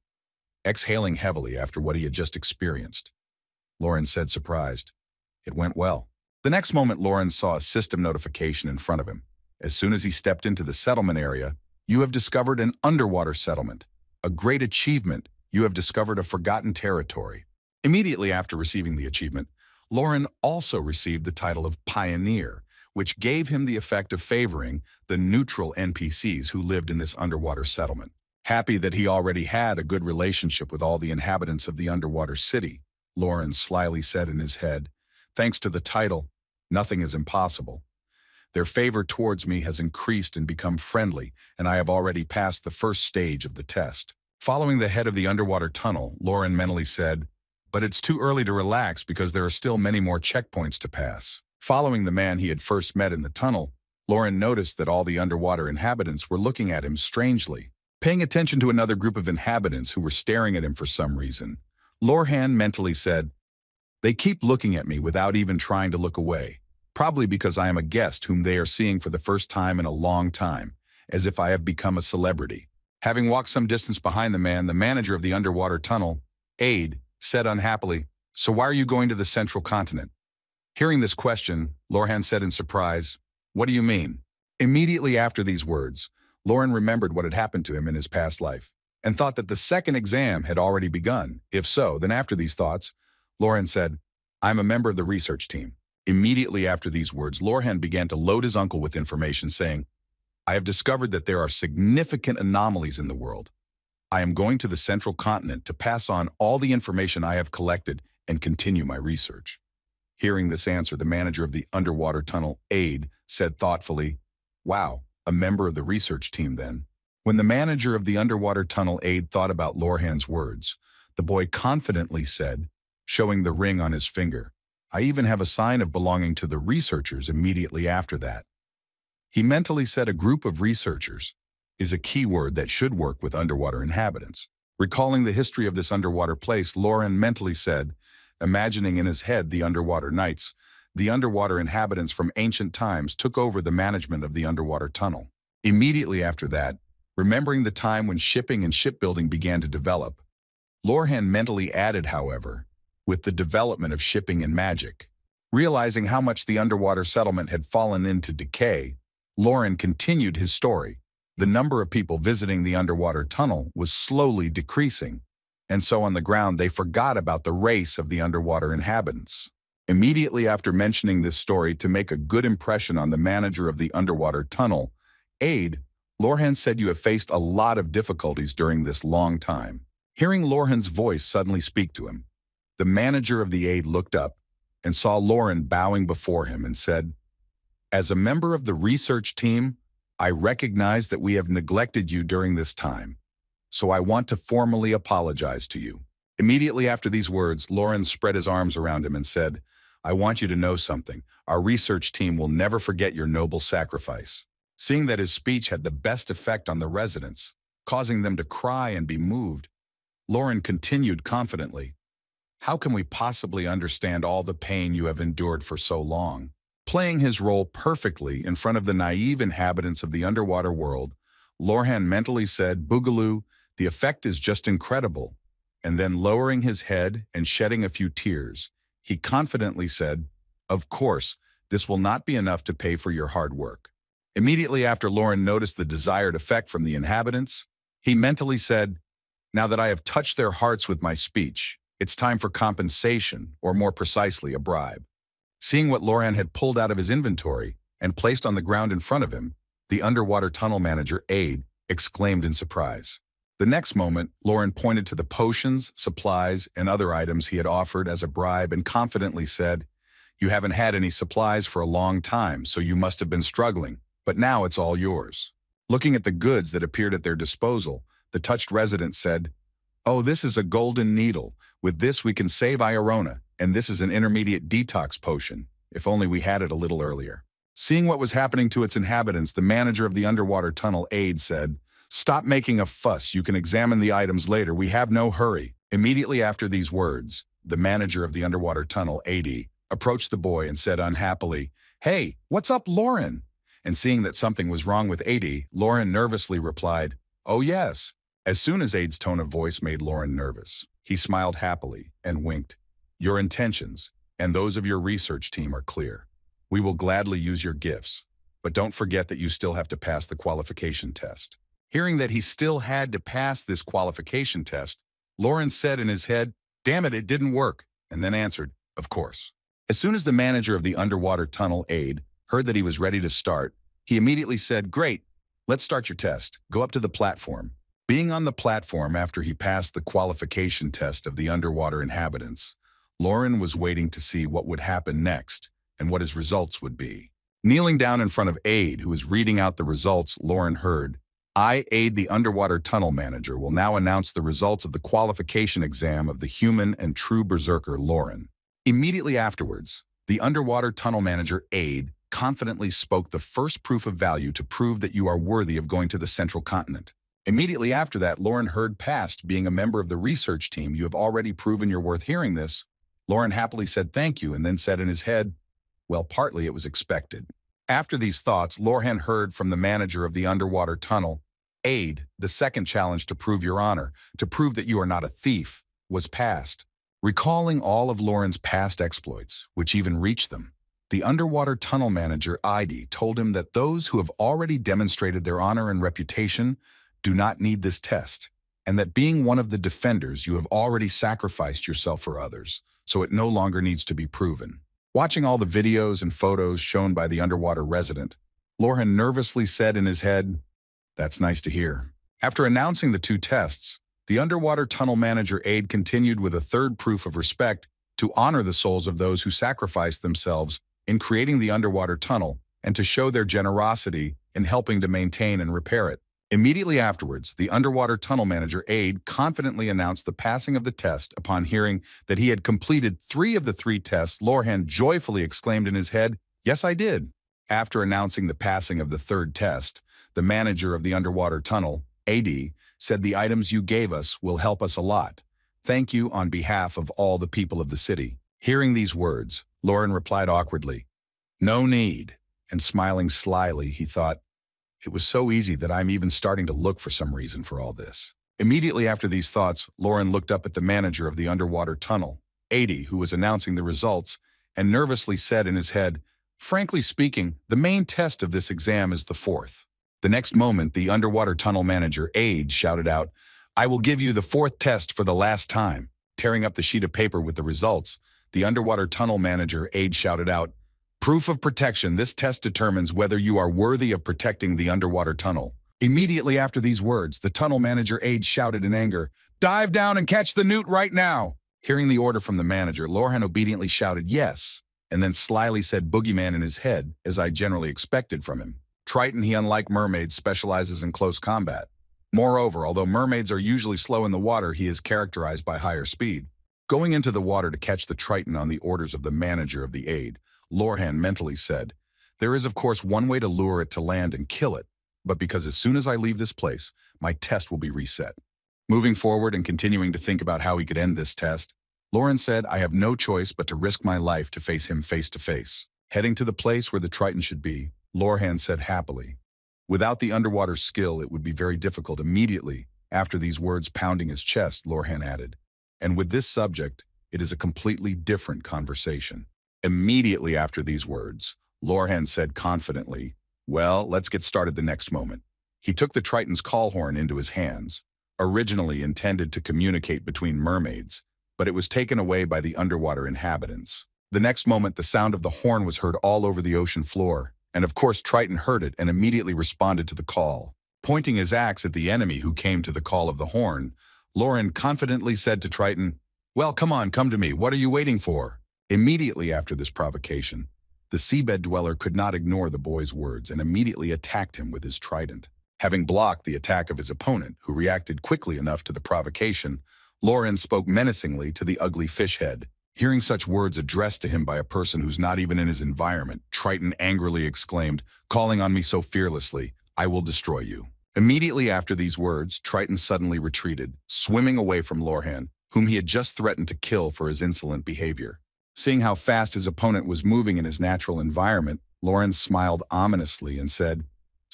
Exhaling heavily after what he had just experienced, Lauren said surprised, "It went well." The next moment, Lauren saw a system notification in front of him. As soon as he stepped into the settlement area, "You have discovered an underwater settlement. A great achievement. You have discovered a forgotten territory." Immediately after receiving the achievement, Lauren also received the title of Pioneer, which gave him the effect of favoring the neutral NPCs who lived in this underwater settlement. Happy that he already had a good relationship with all the inhabitants of the underwater city, Lauren slyly said in his head, "Thanks to the title, nothing is impossible. Their favor towards me has increased and become friendly, and I have already passed the first stage of the test." Following the head of the underwater tunnel, Lauren mentally said, "But it's too early to relax because there are still many more checkpoints to pass." Following the man he had first met in the tunnel, Lauren noticed that all the underwater inhabitants were looking at him strangely. Paying attention to another group of inhabitants who were staring at him for some reason, Lauren mentally said, "They keep looking at me without even trying to look away, probably because I am a guest whom they are seeing for the first time in a long time, as if I have become a celebrity." Having walked some distance behind the man, the manager of the underwater tunnel, Aid, said unhappily, "So why are you going to the central continent?" Hearing this question, Lauren said in surprise, "What do you mean?" Immediately after these words, Lauren remembered what had happened to him in his past life and thought that the second exam had already begun. If so, then after these thoughts, Lauren said, "I'm a member of the research team." Immediately after these words, Lauren began to load his uncle with information saying, "I have discovered that there are significant anomalies in the world. I am going to the central continent to pass on all the information I have collected and continue my research." Hearing this answer, the manager of the underwater tunnel, Aid, said thoughtfully, "Wow, a member of the research team then." When the manager of the underwater tunnel, Aid, thought about Lauren's words, the boy confidently said, showing the ring on his finger, "I even have a sign of belonging to the researchers immediately after that." He mentally said a group of researchers is a keyword that should work with underwater inhabitants. Recalling the history of this underwater place, Lauren mentally said, imagining in his head the underwater nights, the underwater inhabitants from ancient times took over the management of the underwater tunnel. Immediately after that, remembering the time when shipping and shipbuilding began to develop, Lauren mentally added, however, with the development of shipping and magic. Realizing how much the underwater settlement had fallen into decay, Lauren continued his story. The number of people visiting the underwater tunnel was slowly decreasing, and so on the ground they forgot about the race of the underwater inhabitants. Immediately after mentioning this story to make a good impression on the manager of the underwater tunnel, Aid, Lauren said, "You have faced a lot of difficulties during this long time. Hearing Lauren's voice suddenly speak to him, the manager of the aid looked up and saw Lauren bowing before him and said, "As a member of the research team, I recognize that we have neglected you during this time, so I want to formally apologize to you." Immediately after these words, Lauren spread his arms around him and said, "I want you to know something. Our research team will never forget your noble sacrifice." Seeing that his speech had the best effect on the residents, causing them to cry and be moved, Lauren continued confidently, "How can we possibly understand all the pain you have endured for so long?" Playing his role perfectly in front of the naive inhabitants of the underwater world, Lorhan mentally said, "Boogaloo, the effect is just incredible." And then lowering his head and shedding a few tears, he confidently said, "Of course, this will not be enough to pay for your hard work." Immediately after Lauren noticed the desired effect from the inhabitants, he mentally said, "Now that I have touched their hearts with my speech, it's time for compensation, or more precisely, a bribe." Seeing what Lauren had pulled out of his inventory and placed on the ground in front of him, the underwater tunnel manager, Aide, exclaimed in surprise. The next moment, Lauren pointed to the potions, supplies, and other items he had offered as a bribe and confidently said, "You haven't had any supplies for a long time, so you must have been struggling, but now it's all yours." Looking at the goods that appeared at their disposal, the touched resident said, "Oh, this is a golden needle. With this we can save Iorona, and this is an intermediate detox potion. If only we had it a little earlier." Seeing what was happening to its inhabitants, the manager of the underwater tunnel, Aide, said, "Stop making a fuss. You can examine the items later. We have no hurry." Immediately after these words, the manager of the underwater tunnel, AD, approached the boy and said unhappily, "Hey, what's up, Lauren?" And seeing that something was wrong with AD, Lauren nervously replied, "Oh yes." As soon as Ade's tone of voice made Lauren nervous, he smiled happily and winked. "Your intentions, and those of your research team, are clear. We will gladly use your gifts, but don't forget that you still have to pass the qualification test." Hearing that he still had to pass this qualification test, Lauren said in his head, "Damn it, it didn't work," and then answered, "Of course." As soon as the manager of the underwater tunnel, Aide, heard that he was ready to start, he immediately said, "Great, let's start your test. Go up to the platform." Being on the platform after he passed the qualification test of the underwater inhabitants, Lauren was waiting to see what would happen next and what his results would be. Kneeling down in front of Aide, who was reading out the results, Lauren heard, "I, Aide, the underwater tunnel manager, will now announce the results of the qualification exam of the human and true berserker Lauren." Immediately afterwards, the underwater tunnel manager, Aide, confidently spoke the first proof of value to prove that you are worthy of going to the central continent. Immediately after that, Lauren heard, "Past being a member of the research team, you have already proven you're worth hearing this." Lauren happily said thank you and then said in his head, "Well, partly it was expected." After these thoughts, Lauren heard from the manager of the underwater tunnel, "Aide, the second challenge to prove your honor, to prove that you are not a thief, was passed." Recalling all of Lauren's past exploits, which even reached them, the underwater tunnel manager, ID, told him that those who have already demonstrated their honor and reputation do not need this test, and that being one of the defenders, you have already sacrificed yourself for others, so it no longer needs to be proven. Watching all the videos and photos shown by the underwater resident, Lauren nervously said in his head, "That's nice to hear." After announcing the two tests, the underwater tunnel manager, Aide, continued with a third proof of respect to honor the souls of those who sacrificed themselves in creating the underwater tunnel and to show their generosity in helping to maintain and repair it. Immediately afterwards, the underwater tunnel manager, Aide, confidently announced the passing of the test. Upon hearing that he had completed 3 of the 3 tests, Lorhan joyfully exclaimed in his head, "Yes, I did." After announcing the passing of the 3rd test, the manager of the underwater tunnel, AD, said, "The items you gave us will help us a lot. Thank you on behalf of all the people of the city." Hearing these words, Lauren replied awkwardly, "No need," and smiling slyly, he thought, "It was so easy that I'm even starting to look for some reason for all this." Immediately after these thoughts, Lauren looked up at the manager of the underwater tunnel, AD, who was announcing the results, and nervously said in his head, "Frankly speaking, the main test of this exam is the 4th. The next moment, the underwater tunnel manager, Aide, shouted out, "I will give you the 4th test for the last time." Tearing up the sheet of paper with the results, the underwater tunnel manager, Aide, shouted out, "Proof of protection. This test determines whether you are worthy of protecting the underwater tunnel." Immediately after these words, the tunnel manager, Aide, shouted in anger, Dive down and catch the newt right now. Hearing the order from the manager, Lorhan obediently shouted yes, and then slyly said boogeyman in his head, as I generally expected from him. Triton, he unlike mermaids, specializes in close combat. Moreover, although mermaids are usually slow in the water, he is characterized by higher speed. Going into the water to catch the Triton on the orders of the manager of the aid, Lorhan mentally said, there is of course one way to lure it to land and kill it, but because as soon as I leave this place, my test will be reset. Moving forward and continuing to think about how he could end this test, Lauren said, I have no choice but to risk my life to face him face to face. Heading to the place where the Triton should be, Lorhan said happily. Without the underwater skill, it would be very difficult. Immediately, after these words pounding his chest, Lorhan added, and with this subject, it is a completely different conversation. Immediately after these words, Lorhan said confidently, well, let's get started the next moment. He took the Triton's call horn into his hands, originally intended to communicate between mermaids, but it was taken away by the underwater inhabitants. The next moment, the sound of the horn was heard all over the ocean floor, and of course Triton heard it and immediately responded to the call. Pointing his axe at the enemy who came to the call of the horn, Lauren confidently said to Triton, well, come on, come to me. What are you waiting for? Immediately after this provocation, the seabed dweller could not ignore the boy's words and immediately attacked him with his trident. Having blocked the attack of his opponent, who reacted quickly enough to the provocation, Lauren spoke menacingly to the ugly fish head. Hearing such words addressed to him by a person who's not even in his environment, Triton angrily exclaimed, calling on me so fearlessly, I will destroy you. Immediately after these words, Triton suddenly retreated, swimming away from Lorhan, whom he had just threatened to kill for his insolent behavior. Seeing how fast his opponent was moving in his natural environment, Lauren smiled ominously and said,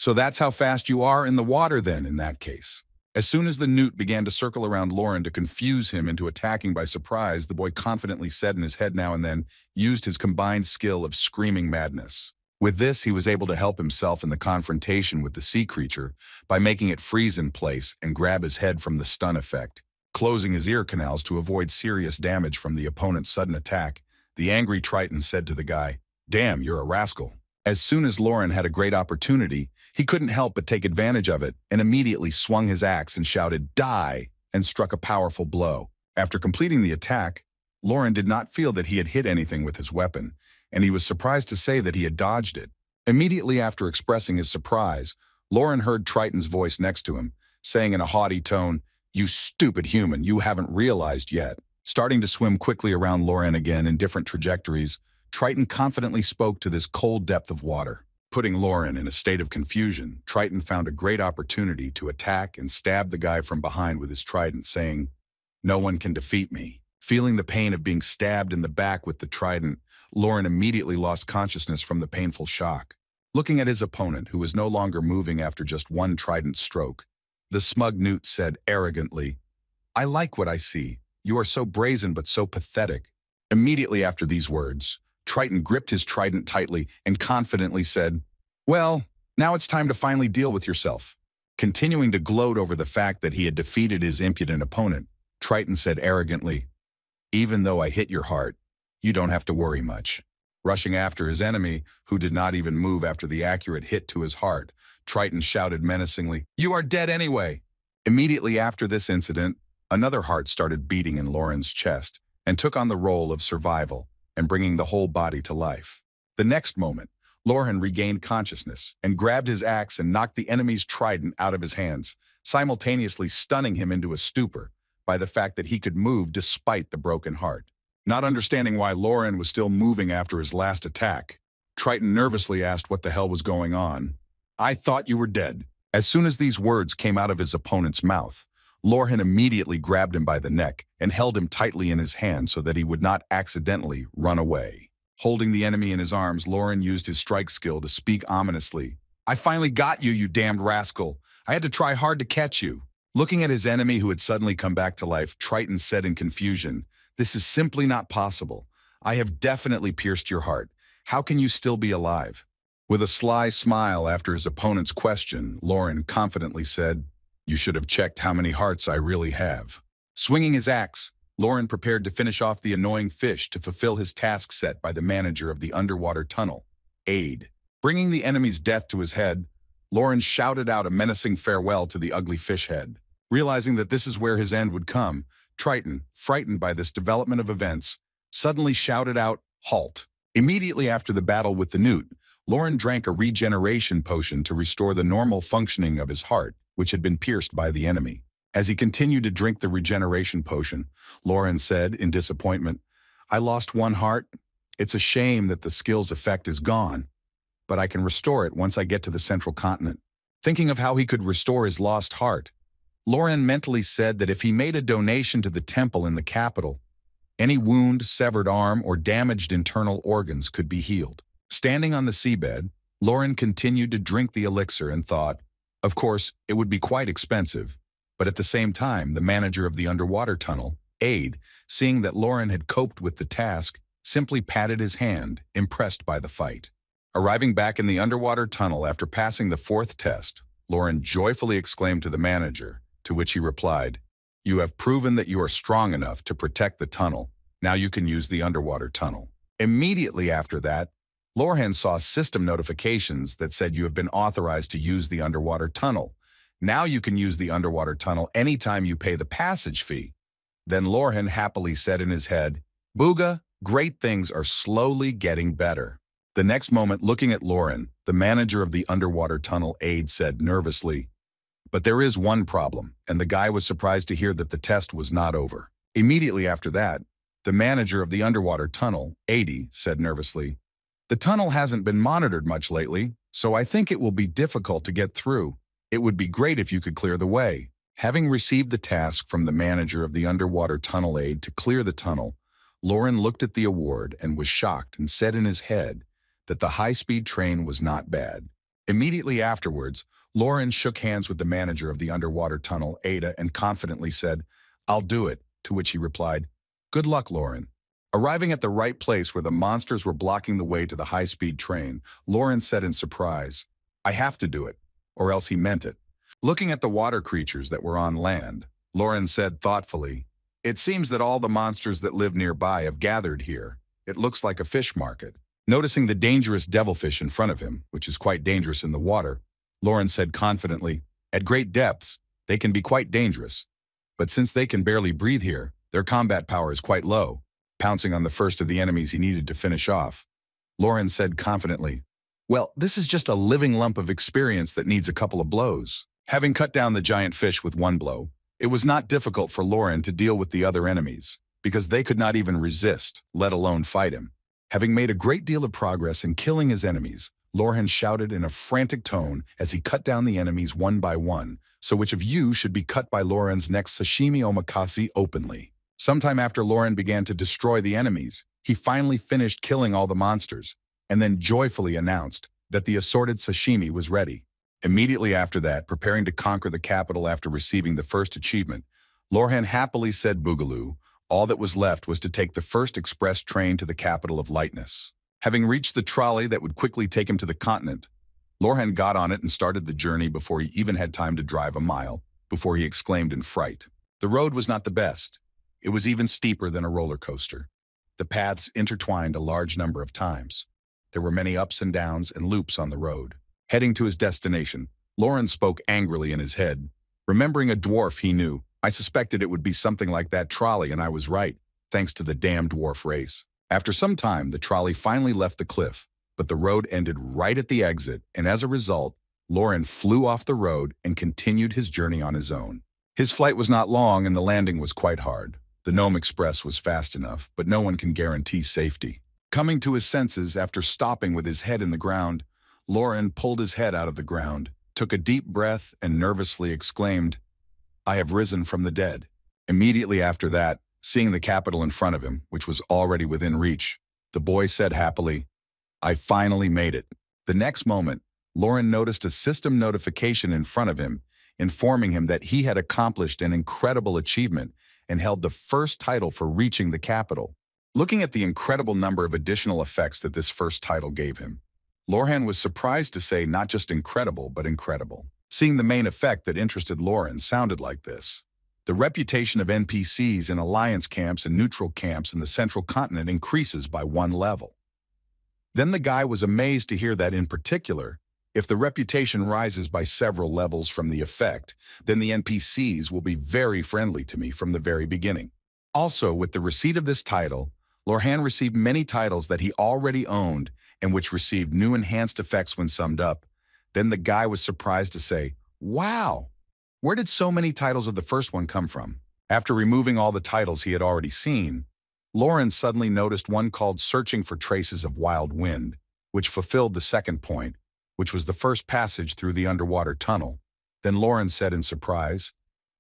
so that's how fast you are in the water then, in that case. As soon as the newt began to circle around Lauren to confuse him into attacking by surprise, the boy confidently said in his head now and then, used his combined skill of screaming madness. With this, he was able to help himself in the confrontation with the sea creature by making it freeze in place and grab his head from the stun effect. Closing his ear canals to avoid serious damage from the opponent's sudden attack, the angry Triton said to the guy, damn, you're a rascal. As soon as Lauren had a great opportunity, he couldn't help but take advantage of it and immediately swung his axe and shouted, die, and struck a powerful blow. After completing the attack, Lauren did not feel that he had hit anything with his weapon, and he was surprised to say that he had dodged it. Immediately after expressing his surprise, Lauren heard Triton's voice next to him, saying in a haughty tone, you stupid human, you haven't realized yet. Starting to swim quickly around Lauren again in different trajectories, Triton confidently spoke to this cold depth of water. Putting Lauren in a state of confusion, Triton found a great opportunity to attack and stab the guy from behind with his trident, saying, no one can defeat me. Feeling the pain of being stabbed in the back with the trident, Lauren immediately lost consciousness from the painful shock. Looking at his opponent, who was no longer moving after just one trident stroke, the smug newt said arrogantly, I like what I see. You are so brazen but so pathetic. Immediately after these words, Triton gripped his trident tightly and confidently said, well, now it's time to finally deal with yourself. Continuing to gloat over the fact that he had defeated his impudent opponent, Triton said arrogantly, even though I hit your heart, you don't have to worry much. Rushing after his enemy, who did not even move after the accurate hit to his heart, Triton shouted menacingly, you are dead anyway. Immediately after this incident, another heart started beating in Lauren's chest and took on the role of survival and bringing the whole body to life. The next moment, Lauren regained consciousness and grabbed his axe and knocked the enemy's trident out of his hands, simultaneously stunning him into a stupor by the fact that he could move despite the broken heart. Not understanding why Lauren was still moving after his last attack, Triton nervously asked what the hell was going on. I thought you were dead. As soon as these words came out of his opponent's mouth, Lauren immediately grabbed him by the neck and held him tightly in his hand so that he would not accidentally run away. Holding the enemy in his arms, Lauren used his strike skill to speak ominously. I finally got you, you damned rascal. I had to try hard to catch you. Looking at his enemy who had suddenly come back to life, Triton said in confusion, this is simply not possible. I have definitely pierced your heart. How can you still be alive? With a sly smile after his opponent's question, Lauren confidently said, you should have checked how many hearts I really have. Swinging his axe, Lauren prepared to finish off the annoying fish to fulfill his task set by the manager of the underwater tunnel, Aid. Bringing the enemy's death to his head, Lauren shouted out a menacing farewell to the ugly fish head. Realizing that this is where his end would come, Triton, frightened by this development of events, suddenly shouted out, "Halt!" Immediately after the battle with the newt, Lauren drank a regeneration potion to restore the normal functioning of his heart, which had been pierced by the enemy. As he continued to drink the regeneration potion, Lauren said in disappointment, "I lost one heart. It's a shame that the skill's effect is gone, but I can restore it once I get to the central continent." Thinking of how he could restore his lost heart, Lauren mentally said that if he made a donation to the temple in the capital, any wound, severed arm, or damaged internal organs could be healed. Standing on the seabed, Lauren continued to drink the elixir and thought, of course, it would be quite expensive, but at the same time, the manager of the underwater tunnel, Aid, seeing that Lauren had coped with the task, simply patted his hand, impressed by the fight. Arriving back in the underwater tunnel after passing the fourth test, Lauren joyfully exclaimed to the manager, to which he replied, "You have proven that you are strong enough to protect the tunnel. Now you can use the underwater tunnel." Immediately after that, Lauren saw system notifications that said you have been authorized to use the underwater tunnel. Now you can use the underwater tunnel anytime you pay the passage fee. Then Lauren happily said in his head, "Booga, great things are slowly getting better." The next moment, looking at Lauren, the manager of the underwater tunnel Aid said nervously, "But there is one problem," and the guy was surprised to hear that the test was not over. Immediately after that, the manager of the underwater tunnel, 80, said nervously, "The tunnel hasn't been monitored much lately, so I think it will be difficult to get through. It would be great if you could clear the way." Having received the task from the manager of the underwater tunnel Aid to clear the tunnel, Lauren looked at the award and was shocked and said in his head that the high-speed train was not bad. Immediately afterwards, Lauren shook hands with the manager of the underwater tunnel, Ada, and confidently said, "I'll do it," to which he replied, "Good luck, Lauren." Arriving at the right place where the monsters were blocking the way to the high-speed train, Lauren said in surprise, "I have to do it," or else he meant it. Looking at the water creatures that were on land, Lauren said thoughtfully, "It seems that all the monsters that live nearby have gathered here. It looks like a fish market." Noticing the dangerous devilfish in front of him, which is quite dangerous in the water, Lauren said confidently, "At great depths, they can be quite dangerous. But since they can barely breathe here, their combat power is quite low." Pouncing on the first of the enemies he needed to finish off, Lauren said confidently, "Well, this is just a living lump of experience that needs a couple of blows." Having cut down the giant fish with one blow, it was not difficult for Lauren to deal with the other enemies, because they could not even resist, let alone fight him. Having made a great deal of progress in killing his enemies, Lauren shouted in a frantic tone as he cut down the enemies one by one, "So which of you should be cut by Lauren's next sashimi omakase openly?" Sometime after Lauren began to destroy the enemies, he finally finished killing all the monsters, and then joyfully announced that the assorted sashimi was ready. Immediately after that, preparing to conquer the capital after receiving the first achievement, Lauren happily said boogaloo. All that was left was to take the first express train to the capital of lightness. Having reached the trolley that would quickly take him to the continent, Lauren got on it and started the journey before he even had time to drive a mile, before he exclaimed in fright. The road was not the best. It was even steeper than a roller coaster. The paths intertwined a large number of times. There were many ups and downs and loops on the road. Heading to his destination, Lauren spoke angrily in his head. Remembering a dwarf he knew, "I suspected it would be something like that trolley, and I was right, thanks to the damn dwarf race." After some time, the trolley finally left the cliff, but the road ended right at the exit, and as a result, Lauren flew off the road and continued his journey on his own. His flight was not long and the landing was quite hard. The Gnome Express was fast enough, but no one can guarantee safety. Coming to his senses after stopping with his head in the ground, Lauren pulled his head out of the ground, took a deep breath, and nervously exclaimed, "I have risen from the dead." Immediately after that, seeing the capital in front of him, which was already within reach, the boy said happily, "I finally made it." The next moment, Lauren noticed a system notification in front of him, informing him that he had accomplished an incredible achievement and held the first title for reaching the capital. Looking at the incredible number of additional effects that this first title gave him, Lauren was surprised to say not just incredible, but incredible. Seeing the main effect that interested Lauren sounded like this: the reputation of NPCs in alliance camps and neutral camps in the central continent increases by 1 level. Then the guy was amazed to hear that, in particular, If the reputation rises by several levels from the effect, then the NPCs will be very friendly to me from the very beginning. Also, with the receipt of this title, Lorhan received many titles that he already owned and which received new enhanced effects when summed up. Then the guy was surprised to say, "Wow, where did so many titles of the first one come from?" After removing all the titles he had already seen, Lauren suddenly noticed one called Searching for Traces of Wild Wind, which fulfilled the second point, which was the first passage through the underwater tunnel. Then Lauren said in surprise,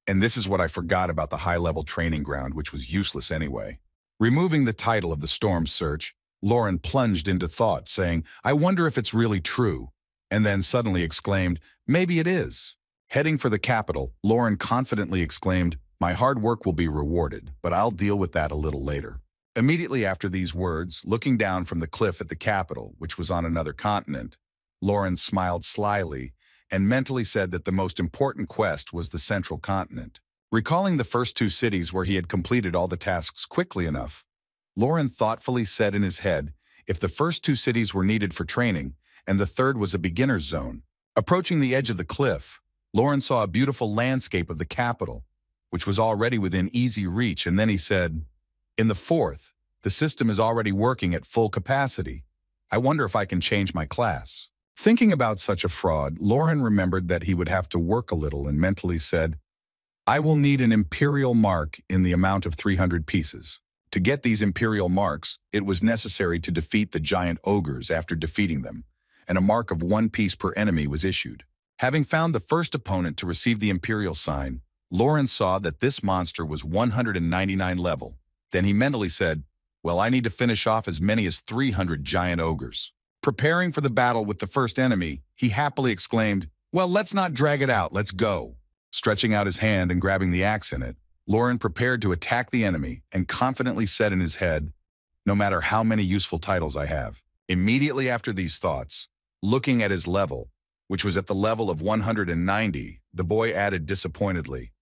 "And this is what I forgot about the high-level training ground, which was useless anyway." Removing the title of the storm search, Lauren plunged into thought, saying, "I wonder if it's really true," and then suddenly exclaimed, "Maybe it is." Heading for the capital, Lauren confidently exclaimed, "My hard work will be rewarded, but I'll deal with that a little later." Immediately after these words, looking down from the cliff at the capital, which was on another continent, Lauren smiled slyly and mentally said that the most important quest was the central continent. Recalling the first two cities where he had completed all the tasks quickly enough, Lauren thoughtfully said in his head, if the first two cities were needed for training and the third was a beginner's zone. Approaching the edge of the cliff, Lauren saw a beautiful landscape of the capital, which was already within easy reach, and then he said, "In the fourth, the system is already working at full capacity. I wonder if I can change my class." Thinking about such a fraud, Lauren remembered that he would have to work a little and mentally said, "I will need an imperial mark in the amount of 300 pieces. To get these imperial marks, it was necessary to defeat the giant ogres after defeating them, and a mark of 1 piece per enemy was issued. Having found the first opponent to receive the imperial sign, Lauren saw that this monster was 199 level. Then he mentally said, "Well, I need to finish off as many as 300 giant ogres." Preparing for the battle with the first enemy, he happily exclaimed, "Well, let's not drag it out, let's go." Stretching out his hand and grabbing the axe in it, Lauren prepared to attack the enemy and confidently said in his head, "No matter how many useful titles I have." Immediately after these thoughts, looking at his level, which was at the level of 190, the boy added disappointedly,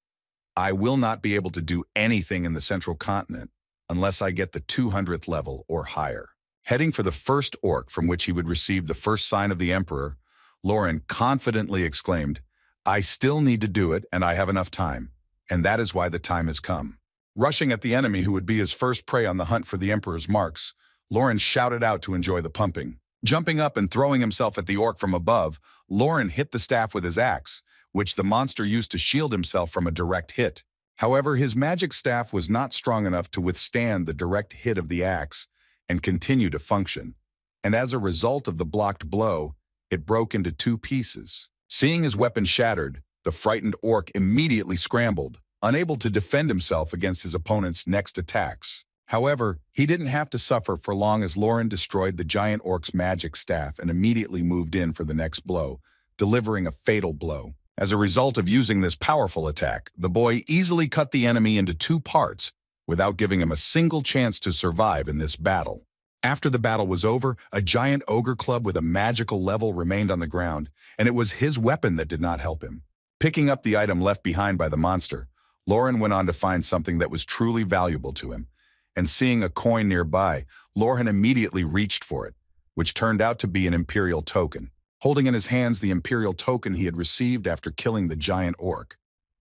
"I will not be able to do anything in the central continent unless I get the 200th level or higher." Heading for the first orc from which he would receive the first sign of the Emperor, Lauren confidently exclaimed, "I still need to do it and I have enough time, and that is why the time has come." Rushing at the enemy who would be his first prey on the hunt for the Emperor's marks, Lauren shouted out to enjoy the pumping. Jumping up and throwing himself at the orc from above, Lauren hit the staff with his axe, which the monster used to shield himself from a direct hit. However, his magic staff was not strong enough to withstand the direct hit of the axe and continue to function, and as a result of the blocked blow, it broke into 2 pieces. Seeing his weapon shattered, the frightened orc immediately scrambled, unable to defend himself against his opponent's next attacks. However, he didn't have to suffer for long as Lauren destroyed the giant orc's magic staff and immediately moved in for the next blow, delivering a fatal blow. As a result of using this powerful attack, the boy easily cut the enemy into 2 parts without giving him a single chance to survive in this battle. After the battle was over, a giant ogre club with a magical level remained on the ground, and it was his weapon that did not help him. Picking up the item left behind by the monster, Lauren went on to find something that was truly valuable to him, and seeing a coin nearby, Lauren immediately reached for it, which turned out to be an imperial token. Holding in his hands the imperial token he had received after killing the giant orc,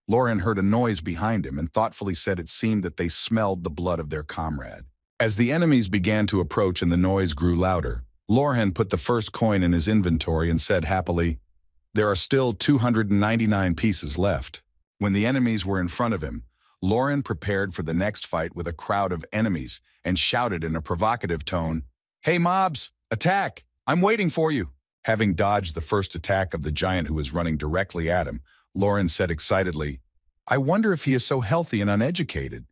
Lauren heard a noise behind him and thoughtfully said it seemed that they smelled the blood of their comrade. As the enemies began to approach and the noise grew louder, Lauren put the first coin in his inventory and said happily, "There are still 299 pieces left." When the enemies were in front of him, Lauren prepared for the next fight with a crowd of enemies and shouted in a provocative tone, "Hey mobs, attack! I'm waiting for you." Having dodged the first attack of the giant who was running directly at him, Lauren said excitedly, "I wonder if he is so healthy and uneducated.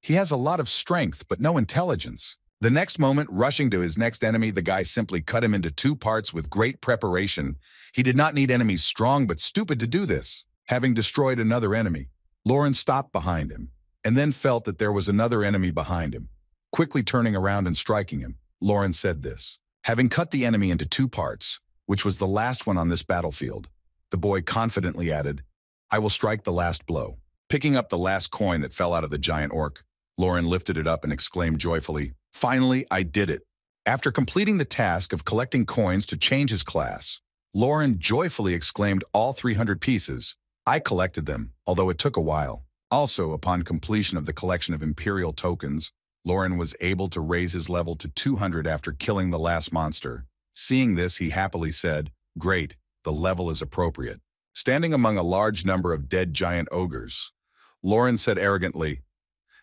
He has a lot of strength, but no intelligence." The next moment, rushing to his next enemy, the guy simply cut him into 2 parts with great preparation. He did not need enemies strong but stupid to do this. Having destroyed another enemy, Lauren stopped behind him, and then felt that there was another enemy behind him. Quickly turning around and striking him, Lauren said this. Having cut the enemy into 2 parts, which was the last one on this battlefield, the boy confidently added, "I will strike the last blow." Picking up the last coin that fell out of the giant orc, Lauren lifted it up and exclaimed joyfully, "Finally, I did it." After completing the task of collecting coins to change his class, Lauren joyfully exclaimed all 300 pieces. I collected them, although it took a while. Also, upon completion of the collection of Imperial tokens, Lauren was able to raise his level to 200 after killing the last monster. Seeing this, he happily said, "Great, the level is appropriate." Standing among a large number of dead giant ogres, Lauren said arrogantly,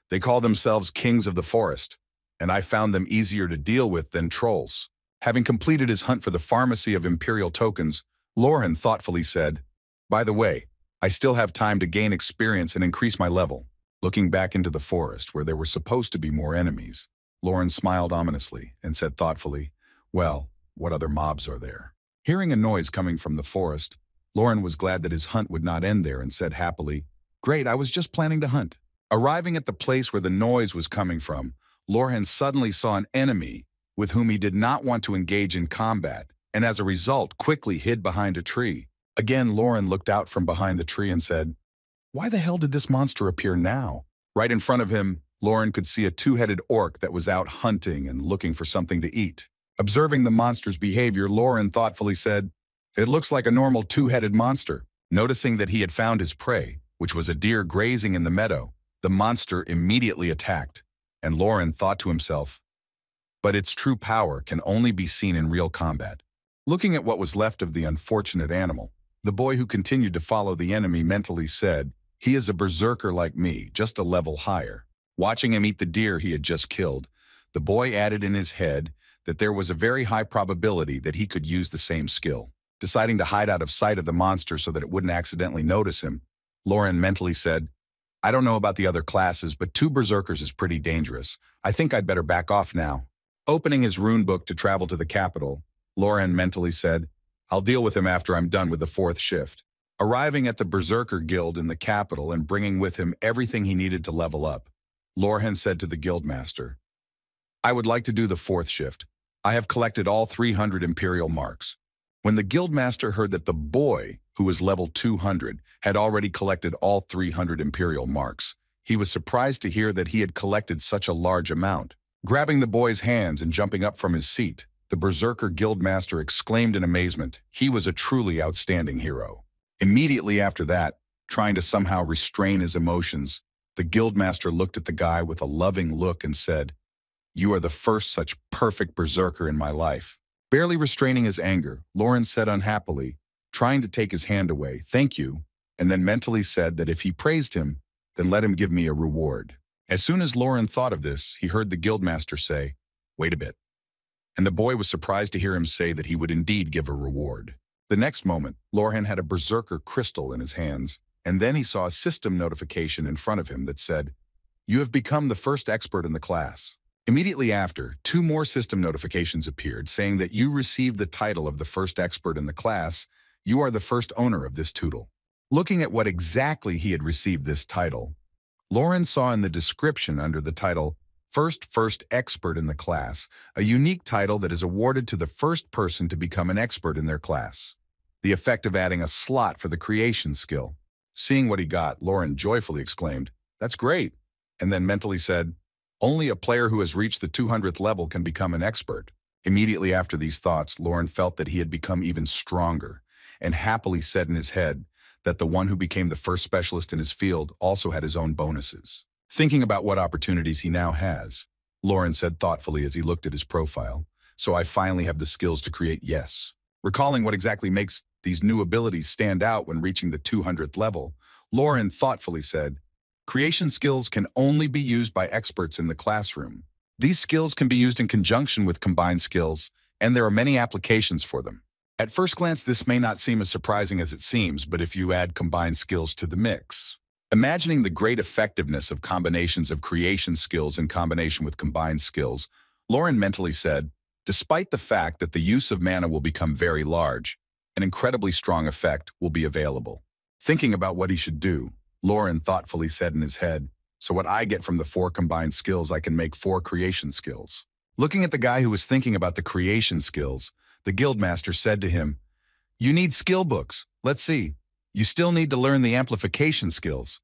"They call themselves kings of the forest, and I found them easier to deal with than trolls." Having completed his hunt for the pharmacy of Imperial tokens, Lauren thoughtfully said, "By the way, I still have time to gain experience and increase my level." Looking back into the forest where there were supposed to be more enemies, Lauren smiled ominously and said thoughtfully, "Well, what other mobs are there?" Hearing a noise coming from the forest, Lauren was glad that his hunt would not end there and said happily, "Great, I was just planning to hunt." Arriving at the place where the noise was coming from, Lauren suddenly saw an enemy with whom he did not want to engage in combat, and as a result quickly hid behind a tree. Again, Lauren looked out from behind the tree and said, "Why the hell did this monster appear now?" Right in front of him, Lauren could see a two-headed orc that was out hunting and looking for something to eat. Observing the monster's behavior, Lauren thoughtfully said, "It looks like a normal two-headed monster." Noticing that he had found his prey, which was a deer grazing in the meadow, the monster immediately attacked, and Lauren thought to himself, "But its true power can only be seen in real combat." Looking at what was left of the unfortunate animal, the boy who continued to follow the enemy mentally said, "He is a berserker like me, just a level higher." Watching him eat the deer he had just killed, the boy added in his head that there was a very high probability that he could use the same skill. Deciding to hide out of sight of the monster so that it wouldn't accidentally notice him, Lauren mentally said, "I don't know about the other classes, but 2 berserkers is pretty dangerous. I think I'd better back off now." Opening his rune book to travel to the capital, Lauren mentally said, "I'll deal with him after I'm done with the 4th shift." Arriving at the Berserker Guild in the capital and bringing with him everything he needed to level up, Lauren said to the guildmaster, "I would like to do the 4th shift. I have collected all 300 Imperial marks." When the guildmaster heard that the boy, who was level 200, had already collected all 300 Imperial marks, he was surprised to hear that he had collected such a large amount. Grabbing the boy's hands and jumping up from his seat, the Berserker Guildmaster exclaimed in amazement, he was a truly outstanding hero. Immediately after that, trying to somehow restrain his emotions, the Guildmaster looked at the guy with a loving look and said, "You are the first such perfect berserker in my life." Barely restraining his anger, Lauren said unhappily, trying to take his hand away, "Thank you," and then mentally said that if he praised him, then let him give me a reward. As soon as Lauren thought of this, he heard the Guildmaster say, "Wait a bit." And the boy was surprised to hear him say that he would indeed give a reward. The next moment, Lauren had a berserker crystal in his hands, and then he saw a system notification in front of him that said, "You have become the first expert in the class." Immediately after, 2 more system notifications appeared saying that you received the title of the first expert in the class. You are the first owner of this tootle. Looking at what exactly he had received this title, Lauren saw in the description under the title, First Expert in the Class, a unique title that is awarded to the first person to become an expert in their class. The effect of adding a slot for the creation skill. Seeing what he got, Lauren joyfully exclaimed, "That's great," and then mentally said, "Only a player who has reached the 200th level can become an expert." Immediately after these thoughts, Lauren felt that he had become even stronger, and happily said in his head that the one who became the first specialist in his field also had his own bonuses. Thinking about what opportunities he now has, Lauren said thoughtfully as he looked at his profile, "So I finally have the skills to create yes." Recalling what exactly makes these new abilities stand out when reaching the 200th level, Lauren thoughtfully said, "Creation skills can only be used by experts in the classroom. These skills can be used in conjunction with combined skills, and there are many applications for them." At first glance, this may not seem as surprising as it seems, but if you add combined skills to the mix. Imagining the great effectiveness of combinations of creation skills in combination with combined skills, Lauren mentally said, despite the fact that the use of mana will become very large, an incredibly strong effect will be available. Thinking about what he should do, Lauren thoughtfully said in his head, "So what I get from the 4 combined skills, I can make 4 creation skills." Looking at the guy who was thinking about the creation skills, the guildmaster said to him, "You need skill books. Let's see. You still need to learn the amplification skills."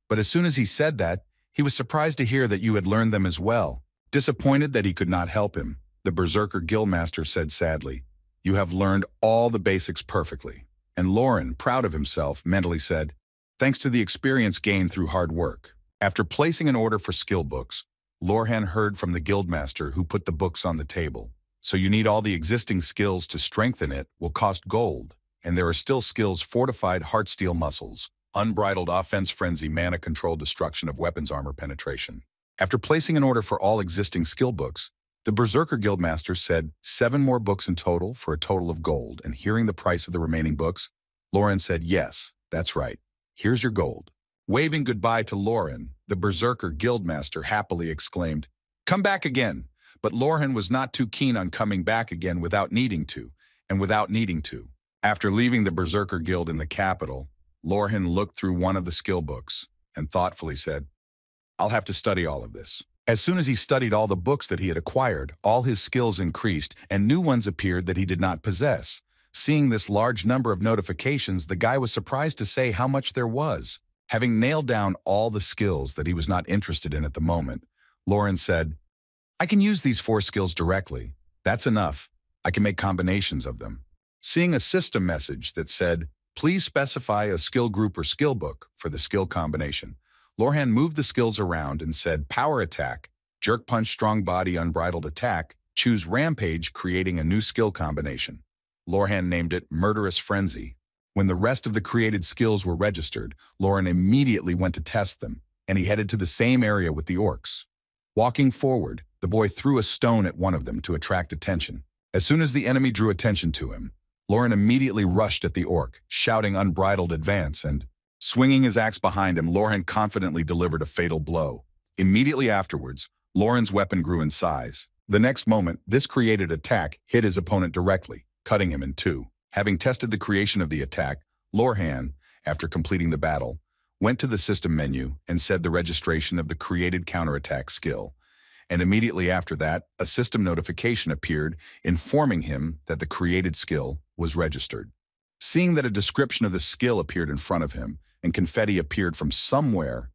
But as soon as he said that, he was surprised to hear that you had learned them as well. Disappointed that he could not help him, the Berserker Guildmaster said sadly, You have learned all the basics perfectly. And Lauren, proud of himself, mentally said, thanks to the experience gained through hard work. After placing an order for skill books, Lorhan heard from the guildmaster who put the books on the table. So you need all the existing skills to strengthen it will cost gold. And there are still skills fortified heartsteel muscles, unbridled offense frenzy, mana control, destruction of weapons, armor penetration. After placing an order for all existing skill books, the Berserker Guildmaster said 7 more books in total for a total of gold, and hearing the price of the remaining books, Lauren said, yes, that's right. Here's your gold. Waving goodbye to Lauren, the Berserker Guildmaster happily exclaimed, come back again. But Lauren was not too keen on coming back again without needing to. After leaving the Berserker Guild in the capital, Lauren looked through one of the skill books and thoughtfully said, I'll have to study all of this. As soon as he studied all the books that he had acquired, all his skills increased and new ones appeared that he did not possess. Seeing this large number of notifications, the guy was surprised to say how much there was. Having nailed down all the skills that he was not interested in at the moment, Lauren said, I can use these 4 skills directly. That's enough. I can make combinations of them. Seeing a system message that said, please specify a skill group or skill book for the skill combination, Lorhan moved the skills around and said, power attack, jerk punch, strong body, unbridled attack, choose rampage, creating a new skill combination. Lorhan named it murderous frenzy. When the rest of the created skills were registered, Lauren immediately went to test them, and he headed to the same area with the orcs. Walking forward, the boy threw a stone at one of them to attract attention. As soon as the enemy drew attention to him, Lauren immediately rushed at the orc, shouting unbridled advance, and, swinging his axe behind him, Lauren confidently delivered a fatal blow. Immediately afterwards, Lauren's weapon grew in size. The next moment, this created attack hit his opponent directly, cutting him in 2. Having tested the creation of the attack, Lorhan, after completing the battle, went to the system menu and said the registration of the created counterattack skill. And immediately after that, a system notification appeared informing him that the created skill was registered. Seeing that a description of the skill appeared in front of him and confetti appeared from somewhere,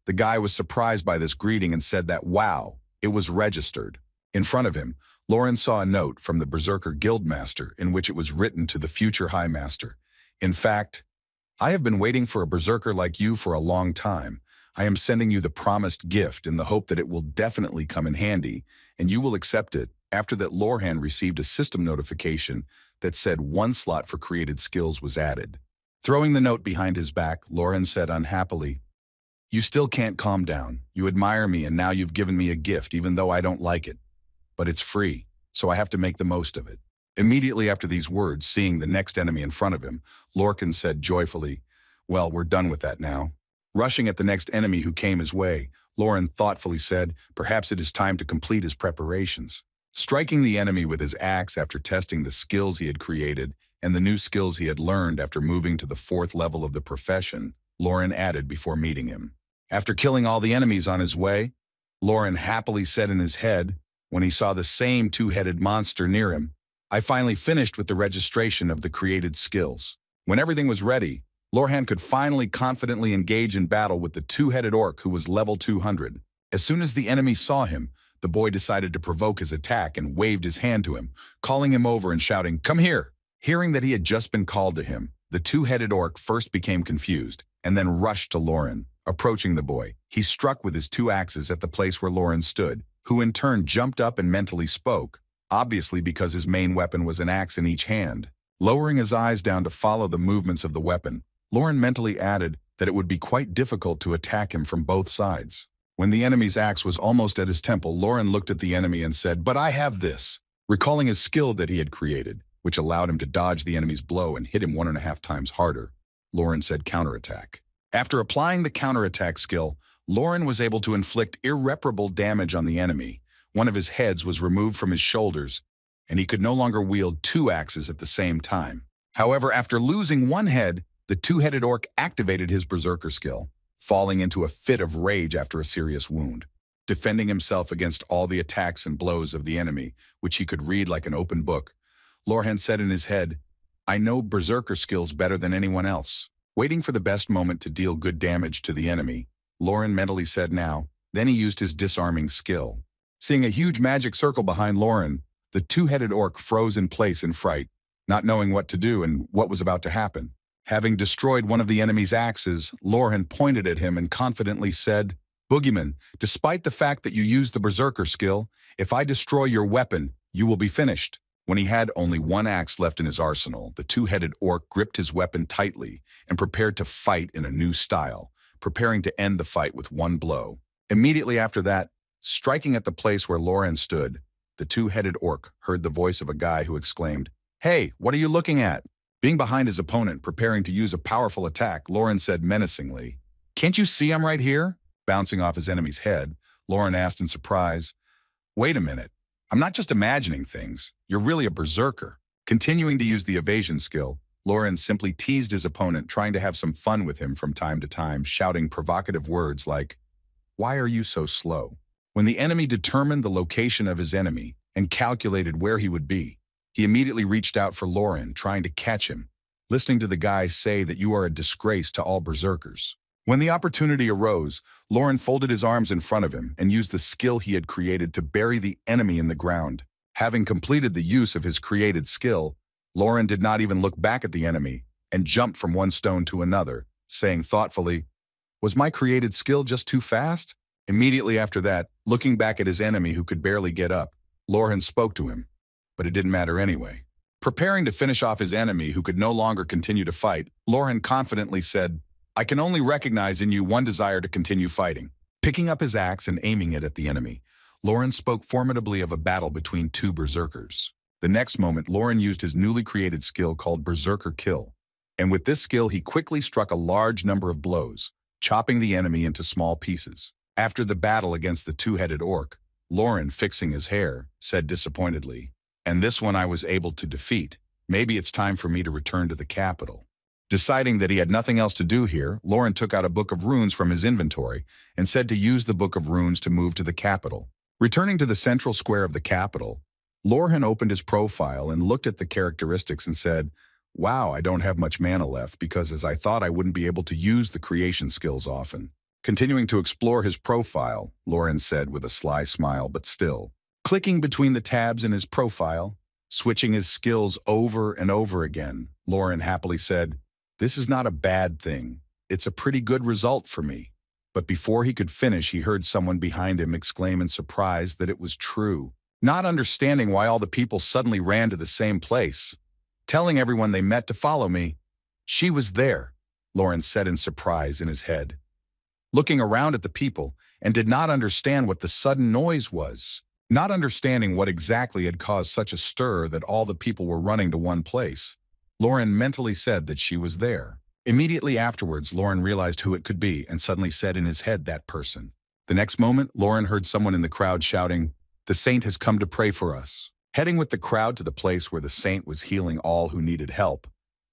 the guy was surprised by this greeting and said that, wow, it was registered. In front of him, Lauren saw a note from the Berserker Guildmaster in which it was written to the future High Master. In fact, I have been waiting for a berserker like you for a long time. I am sending you the promised gift in the hope that it will definitely come in handy, and you will accept it. After that, Lorhan received a system notification that said 1 slot for created skills was added. Throwing the note behind his back, Lorhan said unhappily, you still can't calm down. You admire me and now you've given me a gift even though I don't like it. But it's free, so I have to make the most of it. Immediately after these words, seeing the next enemy in front of him, Lorcan said joyfully, well, we're done with that now. Rushing at the next enemy who came his way, Lauren thoughtfully said, perhaps it is time to complete his preparations. Striking the enemy with his axe after testing the skills he had created and the new skills he had learned after moving to the 4th level of the profession, Lauren added before meeting him. After killing all the enemies on his way, Lauren happily said in his head, when he saw the same 2-headed monster near him, I finally finished with the registration of the created skills. When everything was ready, Lorhan could finally confidently engage in battle with the 2-headed orc who was level 200. As soon as the enemy saw him, the boy decided to provoke his attack and waved his hand to him, calling him over and shouting, come here! Hearing that he had just been called to him, the 2-headed orc first became confused and then rushed to Lauren. Approaching the boy, he struck with his 2 axes at the place where Lauren stood, who in turn jumped up and mentally spoke, obviously because his main weapon was an axe in each hand. Lowering his eyes down to follow the movements of the weapon, Lauren mentally added that it would be quite difficult to attack him from both sides. When the enemy's axe was almost at his temple, Lauren looked at the enemy and said, but I have this, recalling his skill that he had created, which allowed him to dodge the enemy's blow and hit him 1.5 times harder. Lauren said counterattack. After applying the counterattack skill, Lauren was able to inflict irreparable damage on the enemy. One of his heads was removed from his shoulders, and he could no longer wield 2 axes at the same time. However, after losing 1 head, the 2-headed orc activated his berserker skill, falling into a fit of rage after a serious wound. Defending himself against all the attacks and blows of the enemy, which he could read like an open book, Lorhan said in his head, I know berserker skills better than anyone else. Waiting for the best moment to deal good damage to the enemy, Lauren mentally said now, then he used his disarming skill. Seeing a huge magic circle behind Lauren, The two-headed orc froze in place in fright, not knowing what to do and what was about to happen. Having destroyed one of the enemy's axes, Lorhan pointed at him and confidently said, "Boogeyman, despite the fact that you used the Berserker skill, if I destroy your weapon, you will be finished." When he had only one axe left in his arsenal, the two-headed orc gripped his weapon tightly and prepared to fight in a new style, preparing to end the fight with one blow. Immediately after that, striking at the place where Lorhan stood, the two-headed orc heard the voice of a guy who exclaimed, "Hey, what are you looking at?" Being behind his opponent, preparing to use a powerful attack, Lorhan said menacingly, "Can't you see I'm right here?" Bouncing off his enemy's head, Lorhan asked in surprise, "Wait a minute. I'm not just imagining things. You're really a berserker." Continuing to use the evasion skill, Lorhan simply teased his opponent, trying to have some fun with him from time to time, shouting provocative words like, "Why are you so slow?" When the enemy determined the location of his enemy and calculated where he would be, he immediately reached out for Lorhan, trying to catch him, listening to the guy say that you are a disgrace to all berserkers. When the opportunity arose, Lorhan folded his arms in front of him and used the skill he had created to bury the enemy in the ground. Having completed the use of his created skill, Lorhan did not even look back at the enemy and jumped from one stone to another, saying thoughtfully, "Was my created skill just too fast?" Immediately after that, looking back at his enemy who could barely get up, Lorhan spoke to him, but it didn't matter anyway. Preparing to finish off his enemy who could no longer continue to fight, Lorhan confidently said, "I can only recognize in you one desire to continue fighting." Picking up his axe and aiming it at the enemy, Lorhan spoke formidably of a battle between two berserkers. The next moment, Lorhan used his newly created skill called Berserker Kill, and with this skill he quickly struck a large number of blows, chopping the enemy into small pieces. After the battle against the two-headed orc, Lorhan, fixing his hair, said disappointedly, "And this one I was able to defeat. Maybe it's time for me to return to the capital." Deciding that he had nothing else to do here, Lorhan took out a book of runes from his inventory and said to use the book of runes to move to the capital. Returning to the central square of the capital, Lorhan opened his profile and looked at the characteristics and said, "Wow, I don't have much mana left because as I thought I wouldn't be able to use the creation skills often." Continuing to explore his profile, Lorhan said with a sly smile, but still. Clicking between the tabs in his profile, switching his skills over and over again, Lorhan happily said, "This is not a bad thing. It's a pretty good result for me." But before he could finish, he heard someone behind him exclaim in surprise that it was true. Not understanding why all the people suddenly ran to the same place, telling everyone they met to follow me. "She was there," Lorhan said in surprise in his head, looking around at the people and did not understand what the sudden noise was. Not understanding what exactly had caused such a stir that all the people were running to one place, Lorhan mentally said that she was there. Immediately afterwards, Lorhan realized who it could be and suddenly said in his head, "That person." The next moment, Lorhan heard someone in the crowd shouting, "The saint has come to pray for us." Heading with the crowd to the place where the saint was healing all who needed help,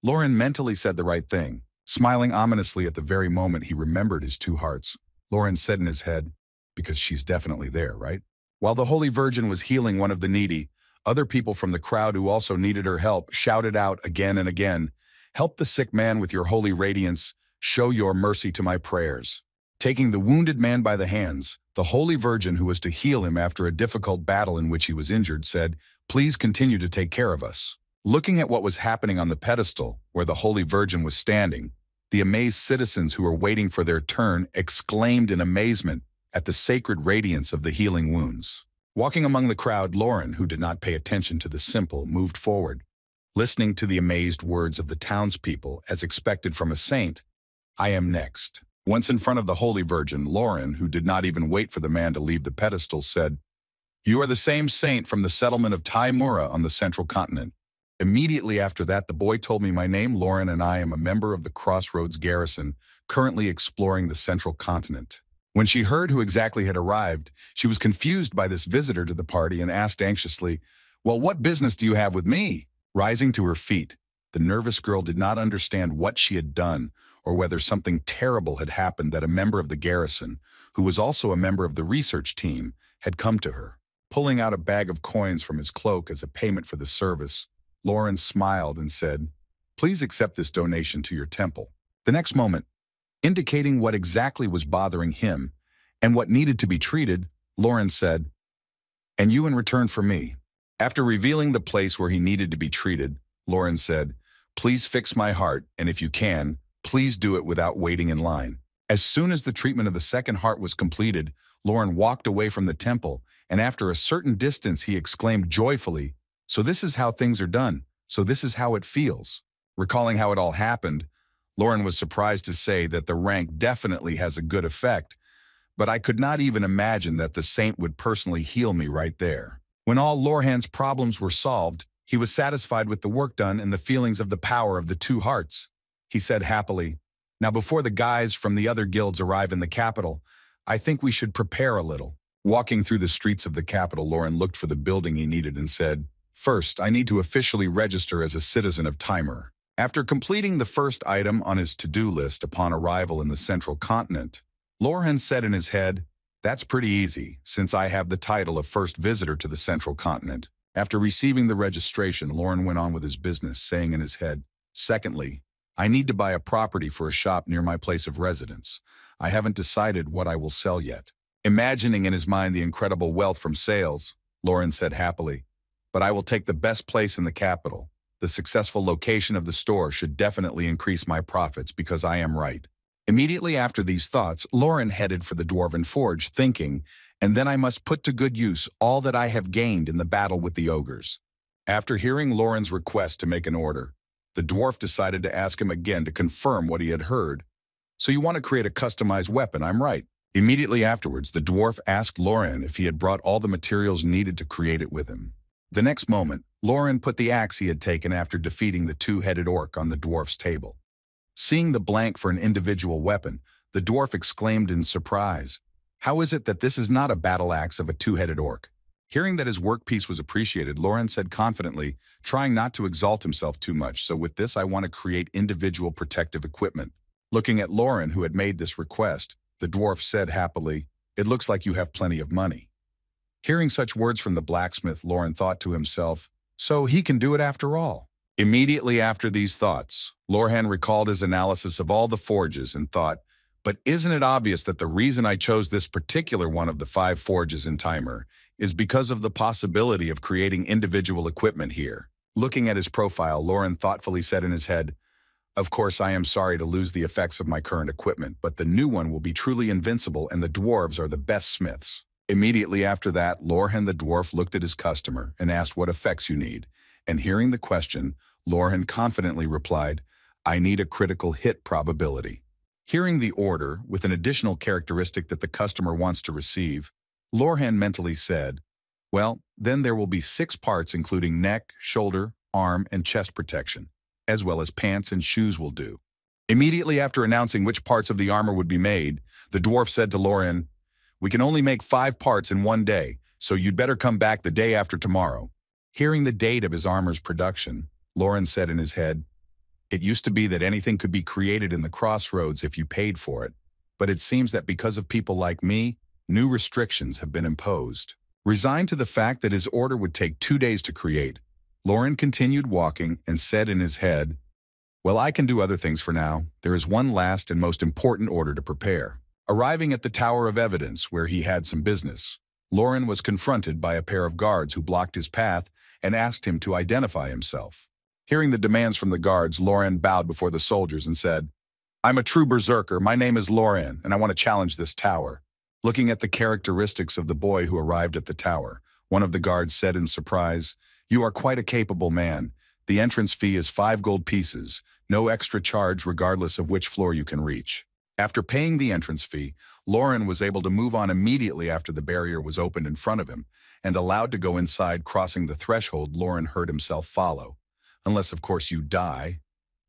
Lorhan mentally said the right thing. Smiling ominously at the very moment he remembered his two hearts, Lorhan said in his head, "Because she's definitely there, right?" While the Holy Virgin was healing one of the needy, other people from the crowd who also needed her help shouted out again and again, "Help the sick man with your holy radiance. Show your mercy to my prayers." Taking the wounded man by the hands, the Holy Virgin who was to heal him after a difficult battle in which he was injured said, "Please continue to take care of us." Looking at what was happening on the pedestal where the Holy Virgin was standing, the amazed citizens who were waiting for their turn exclaimed in amazement at the sacred radiance of the healing wounds. Walking among the crowd, Lorhan, who did not pay attention to the simple, moved forward, listening to the amazed words of the townspeople as expected from a saint. "I am next." Once in front of the Holy Virgin, Lorhan, who did not even wait for the man to leave the pedestal, said, "You are the same saint from the settlement of Taimura on the central continent." Immediately after that, the boy told me my name, Lorhan, and I am a member of the Crossroads Garrison, currently exploring the central continent. When she heard who exactly had arrived, she was confused by this visitor to the party and asked anxiously, "Well, what business do you have with me?" Rising to her feet, the nervous girl did not understand what she had done or whether something terrible had happened that a member of the garrison, who was also a member of the research team, had come to her. Pulling out a bag of coins from his cloak as a payment for the service, Lorhan smiled and said, "Please accept this donation to your temple." The next moment, indicating what exactly was bothering him and what needed to be treated, Lorhan said, "And you in return for me, After revealing the place where he needed to be treated, Lauren said, "Please fix my heart, and if you can, please do it without waiting in line." As soon as the treatment of the second heart was completed, Lauren walked away from the temple, and after a certain distance he exclaimed joyfully, "So this is how things are done. So this is how it feels." Recalling how it all happened, Lauren was surprised to say that the rank definitely has a good effect, but I could not even imagine that the saint would personally heal me right there. When all Lorhan's problems were solved, he was satisfied with the work done and the feelings of the power of the two hearts. He said happily, "Now before the guys from the other guilds arrive in the capital, I think we should prepare a little." Walking through the streets of the capital, Lauren looked for the building he needed and said, "First, I need to officially register as a citizen of Timur." After completing the first item on his to-do list upon arrival in the central continent, Lorhan said in his head, "That's pretty easy, since I have the title of first visitor to the central continent." After receiving the registration, Lauren went on with his business, saying in his head, "Secondly, I need to buy a property for a shop near my place of residence. I haven't decided what I will sell yet." Imagining in his mind the incredible wealth from sales, Lauren said happily, "But I will take the best place in the capital. The successful location of the store should definitely increase my profits because I am right." Immediately after these thoughts, Lauren headed for the Dwarven Forge, thinking, "And then I must put to good use all that I have gained in the battle with the ogres." After hearing Lauren's request to make an order, the dwarf decided to ask him again to confirm what he had heard. "So you want to create a customized weapon, I'm right." Immediately afterwards, the dwarf asked Lauren if he had brought all the materials needed to create it with him. The next moment, Lauren put the axe he had taken after defeating the two-headed orc on the dwarf's table. Seeing the blank for an individual weapon, the dwarf exclaimed in surprise, "How is it that this is not a battle axe of a two-headed orc?" Hearing that his workpiece was appreciated, Lauren said confidently, trying not to exalt himself too much, "So with this I want to create individual protective equipment." Looking at Lauren, who had made this request, the dwarf said happily, "It looks like you have plenty of money." Hearing such words from the blacksmith, Lauren thought to himself, "So he can do it after all." Immediately after these thoughts, Lorhan recalled his analysis of all the forges and thought, "But isn't it obvious that the reason I chose this particular one of the 5 forges in Timur is because of the possibility of creating individual equipment here?" Looking at his profile, Lauren thoughtfully said in his head, "Of course, I am sorry to lose the effects of my current equipment, but the new one will be truly invincible and the dwarves are the best smiths." Immediately after that, Lorhan the dwarf looked at his customer and asked what effects you need, and hearing the question, Lorhan confidently replied, "I need a critical hit probability." Hearing the order, with an additional characteristic that the customer wants to receive, Lorhan mentally said, "Well, then there will be 6 parts including neck, shoulder, arm, and chest protection, as well as pants and shoes will do." Immediately after announcing which parts of the armor would be made, the dwarf said to Lorhan, "We can only make 5 parts in one day, so you'd better come back the day after tomorrow." Hearing the date of his armor's production, Lauren said in his head, "It used to be that anything could be created in the crossroads if you paid for it, but it seems that because of people like me, new restrictions have been imposed." Resigned to the fact that his order would take 2 days to create, Lauren continued walking and said in his head, "Well, I can do other things for now. There is one last and most important order to prepare." Arriving at the Tower of Evidence, where he had some business, Lauren was confronted by a pair of guards who blocked his path and asked him to identify himself. Hearing the demands from the guards, Lauren bowed before the soldiers and said, "I'm a true berserker. My name is Lauren, and I want to challenge this tower." Looking at the characteristics of the boy who arrived at the tower, one of the guards said in surprise, "You are quite a capable man. The entrance fee is 5 gold pieces, no extra charge regardless of which floor you can reach." After paying the entrance fee, Lauren was able to move on immediately after the barrier was opened in front of him, and allowed to go inside. Crossing the threshold, Lauren heard himself follow. Unless, of course, you die.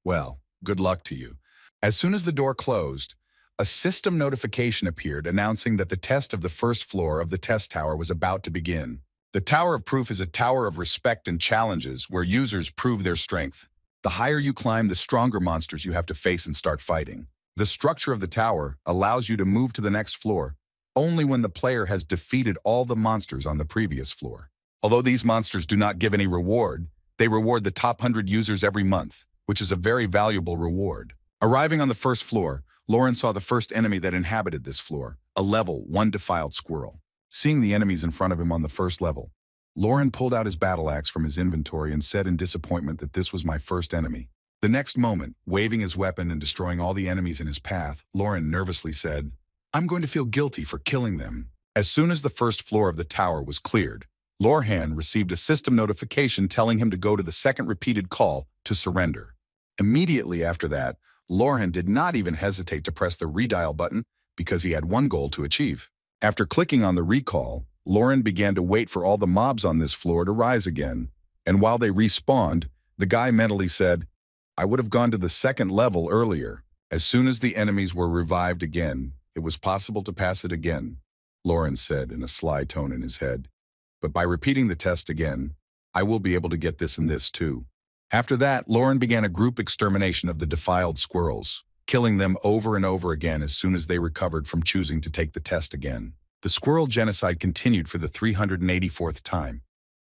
Well, good luck to you. As soon as the door closed, a system notification appeared announcing that the test of the first floor of the test tower was about to begin. The Tower of Proof is a tower of respect and challenges where users prove their strength. The higher you climb, the stronger monsters you have to face and start fighting. The structure of the tower allows you to move to the next floor only when the player has defeated all the monsters on the previous floor. Although these monsters do not give any reward, they reward the top 100 users every month, which is a very valuable reward. Arriving on the first floor, Lauren saw the first enemy that inhabited this floor, a level 1 defiled squirrel. Seeing the enemies in front of him on the first level, Lauren pulled out his battle axe from his inventory and said in disappointment that this was my first enemy. The next moment, waving his weapon and destroying all the enemies in his path, Lauren nervously said, "I'm going to feel guilty for killing them." As soon as the first floor of the tower was cleared, Lorhan received a system notification telling him to go to the second repeated call to surrender. Immediately after that, Lorhan did not even hesitate to press the redial button because he had one goal to achieve. After clicking on the recall, Lauren began to wait for all the mobs on this floor to rise again, and while they respawned, the guy mentally said, "I would have gone to the second level earlier." As soon as the enemies were revived again, it was possible to pass it again, Lauren said in a sly tone in his head. "But by repeating the test again, I will be able to get this and this too." After that, Lauren began a group extermination of the defiled squirrels, killing them over and over again as soon as they recovered from choosing to take the test again. The squirrel genocide continued for the 384th time,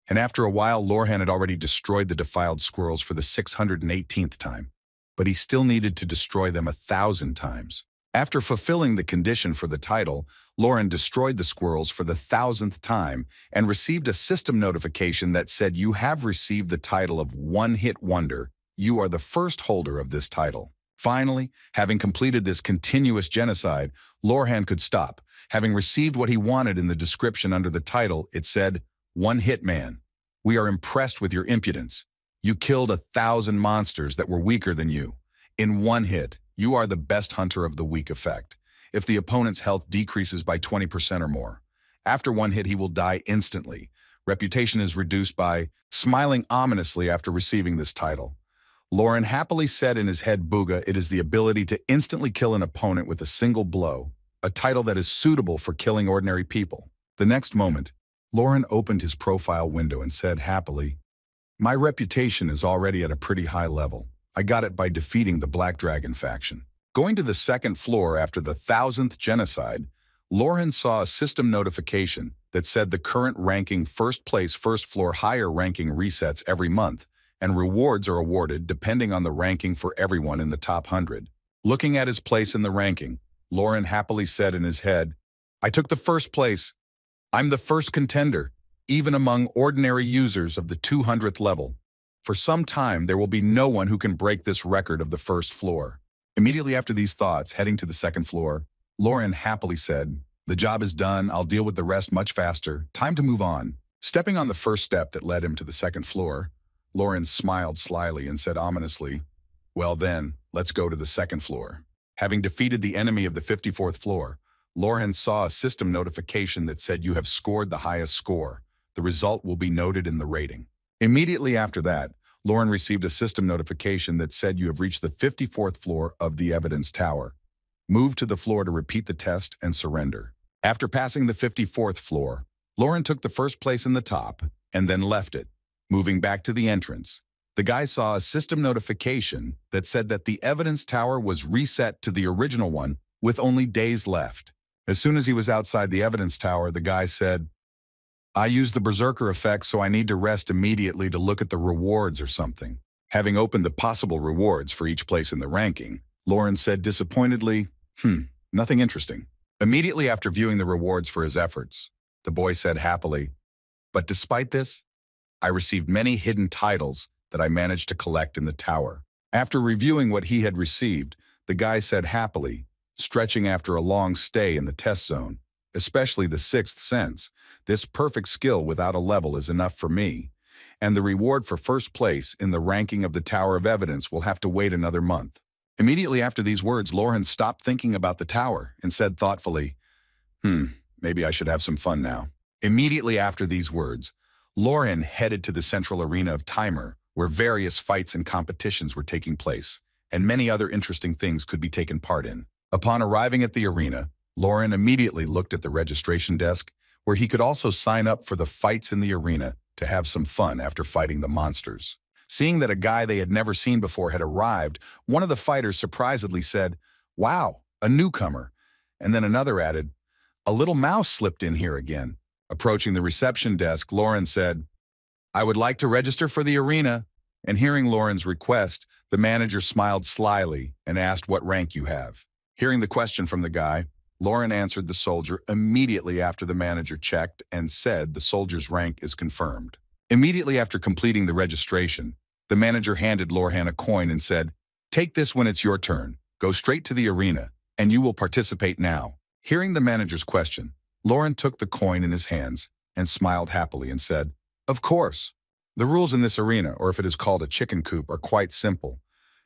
and after a while Lorhan had already destroyed the defiled squirrels for the 618th time, but he still needed to destroy them 1,000 times. After fulfilling the condition for the title, Lauren destroyed the squirrels for the 1,000th time and received a system notification that said, "You have received the title of One-Hit Wonder. You are the first holder of this title." Finally, having completed this continuous genocide, Lorhan could stop. Having received what he wanted in the description under the title, it said, "One Hit Man. We are impressed with your impudence. You killed 1,000 monsters that were weaker than you. In one hit, you are the best hunter of the weak effect. If the opponent's health decreases by 20% or more, after one hit he will die instantly. Reputation is reduced by," smiling ominously after receiving this title. Lauren happily said in his head, "Booga, it is the ability to instantly kill an opponent with a single blow, a title that is suitable for killing ordinary people." The next moment, Lauren opened his profile window and said happily, "My reputation is already at a pretty high level. I got it by defeating the Black Dragon faction." Going to the second floor after the 1,000th genocide, Lauren saw a system notification that said the current ranking first place first floor higher ranking resets every month, and rewards are awarded depending on the ranking for everyone in the top 100. Looking at his place in the ranking, Lauren happily said in his head, "I took the first place. I'm the first contender, even among ordinary users of the 200th level. For some time, there will be no one who can break this record of the first floor." Immediately after these thoughts, heading to the second floor, Lauren happily said, "The job is done. I'll deal with the rest much faster. Time to move on." Stepping on the first step that led him to the second floor, Lauren smiled slyly and said ominously, "Well then, let's go to the second floor." Having defeated the enemy of the 54th floor, Lauren saw a system notification that said, "You have scored the highest score. The result will be noted in the rating." Immediately after that, Lauren received a system notification that said, "You have reached the 54th floor of the evidence tower. Move to the floor to repeat the test and surrender." After passing the 54th floor, Lauren took the first place in the top and then left it. Moving back to the entrance, the guy saw a system notification that said that the evidence tower was reset to the original one with only days left. As soon as he was outside the evidence tower, the guy said, "I used the berserker effect, so I need to rest immediately to look at the rewards or something." Having opened the possible rewards for each place in the ranking, Lauren said disappointedly, Nothing interesting." Immediately after viewing the rewards for his efforts, the boy said happily, "But despite this, I received many hidden titles that I managed to collect in the tower." After reviewing what he had received, the guy said happily, stretching after a long stay in the test zone, especially the sixth sense, "This perfect skill without a level is enough for me, and the reward for first place in the ranking of the Tower of Evidence will have to wait another month." Immediately after these words, Lauren stopped thinking about the tower and said thoughtfully, Maybe I should have some fun now." Immediately after these words, Lauren headed to the central arena of Timer, where various fights and competitions were taking place, and many other interesting things could be taken part in. Upon arriving at the arena, Lauren immediately looked at the registration desk, where he could also sign up for the fights in the arena to have some fun after fighting the monsters. Seeing that a guy they had never seen before had arrived, one of the fighters surprisedly said, "Wow, a newcomer." And then another added, "A little mouse slipped in here again." Approaching the reception desk, Lauren said, "I would like to register for the arena." And hearing Lauren's request, the manager smiled slyly and asked what rank you have. Hearing the question from the guy, Lauren answered the soldier immediately after the manager checked and said the soldier's rank is confirmed. Immediately after completing the registration, the manager handed Lauren a coin and said, "Take this when it's your turn. Go straight to the arena, and you will participate now." Hearing the manager's question, Lauren took the coin in his hands and smiled happily and said, "Of course. The rules in this arena, or if it is called a chicken coop, are quite simple.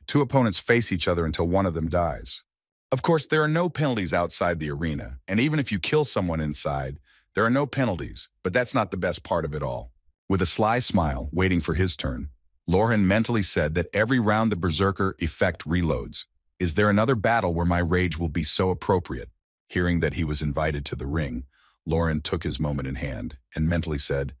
Two opponents face each other until one of them dies. Of course, there are no penalties outside the arena, and even if you kill someone inside, there are no penalties, but that's not the best part of it all." With a sly smile, waiting for his turn, Lauren mentally said that every round the Berserker effect reloads. Is there another battle where my rage will be so appropriate? Hearing that he was invited to the ring, Lauren took his moment in hand and mentally said,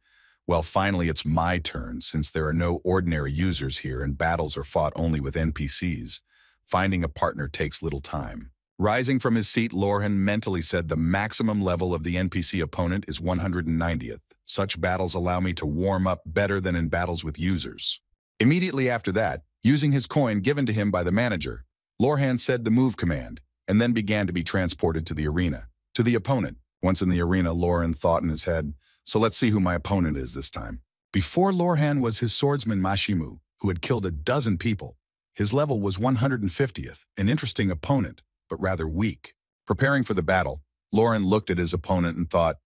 "Well, finally it's my turn, since there are no ordinary users here and battles are fought only with NPCs. Finding a partner takes little time." Rising from his seat, Lauren mentally said the maximum level of the NPC opponent is 190th. Such battles allow me to warm up better than in battles with users. Immediately after that, using his coin given to him by the manager, Lauren said the move command, and then began to be transported to the arena, to the opponent. Once in the arena, Lauren thought in his head, "So let's see who my opponent is this time." Before Lauren was his swordsman Mashimu, who had killed a dozen people. His level was 150th, an interesting opponent, but rather weak. Preparing for the battle, Lauren looked at his opponent and thought,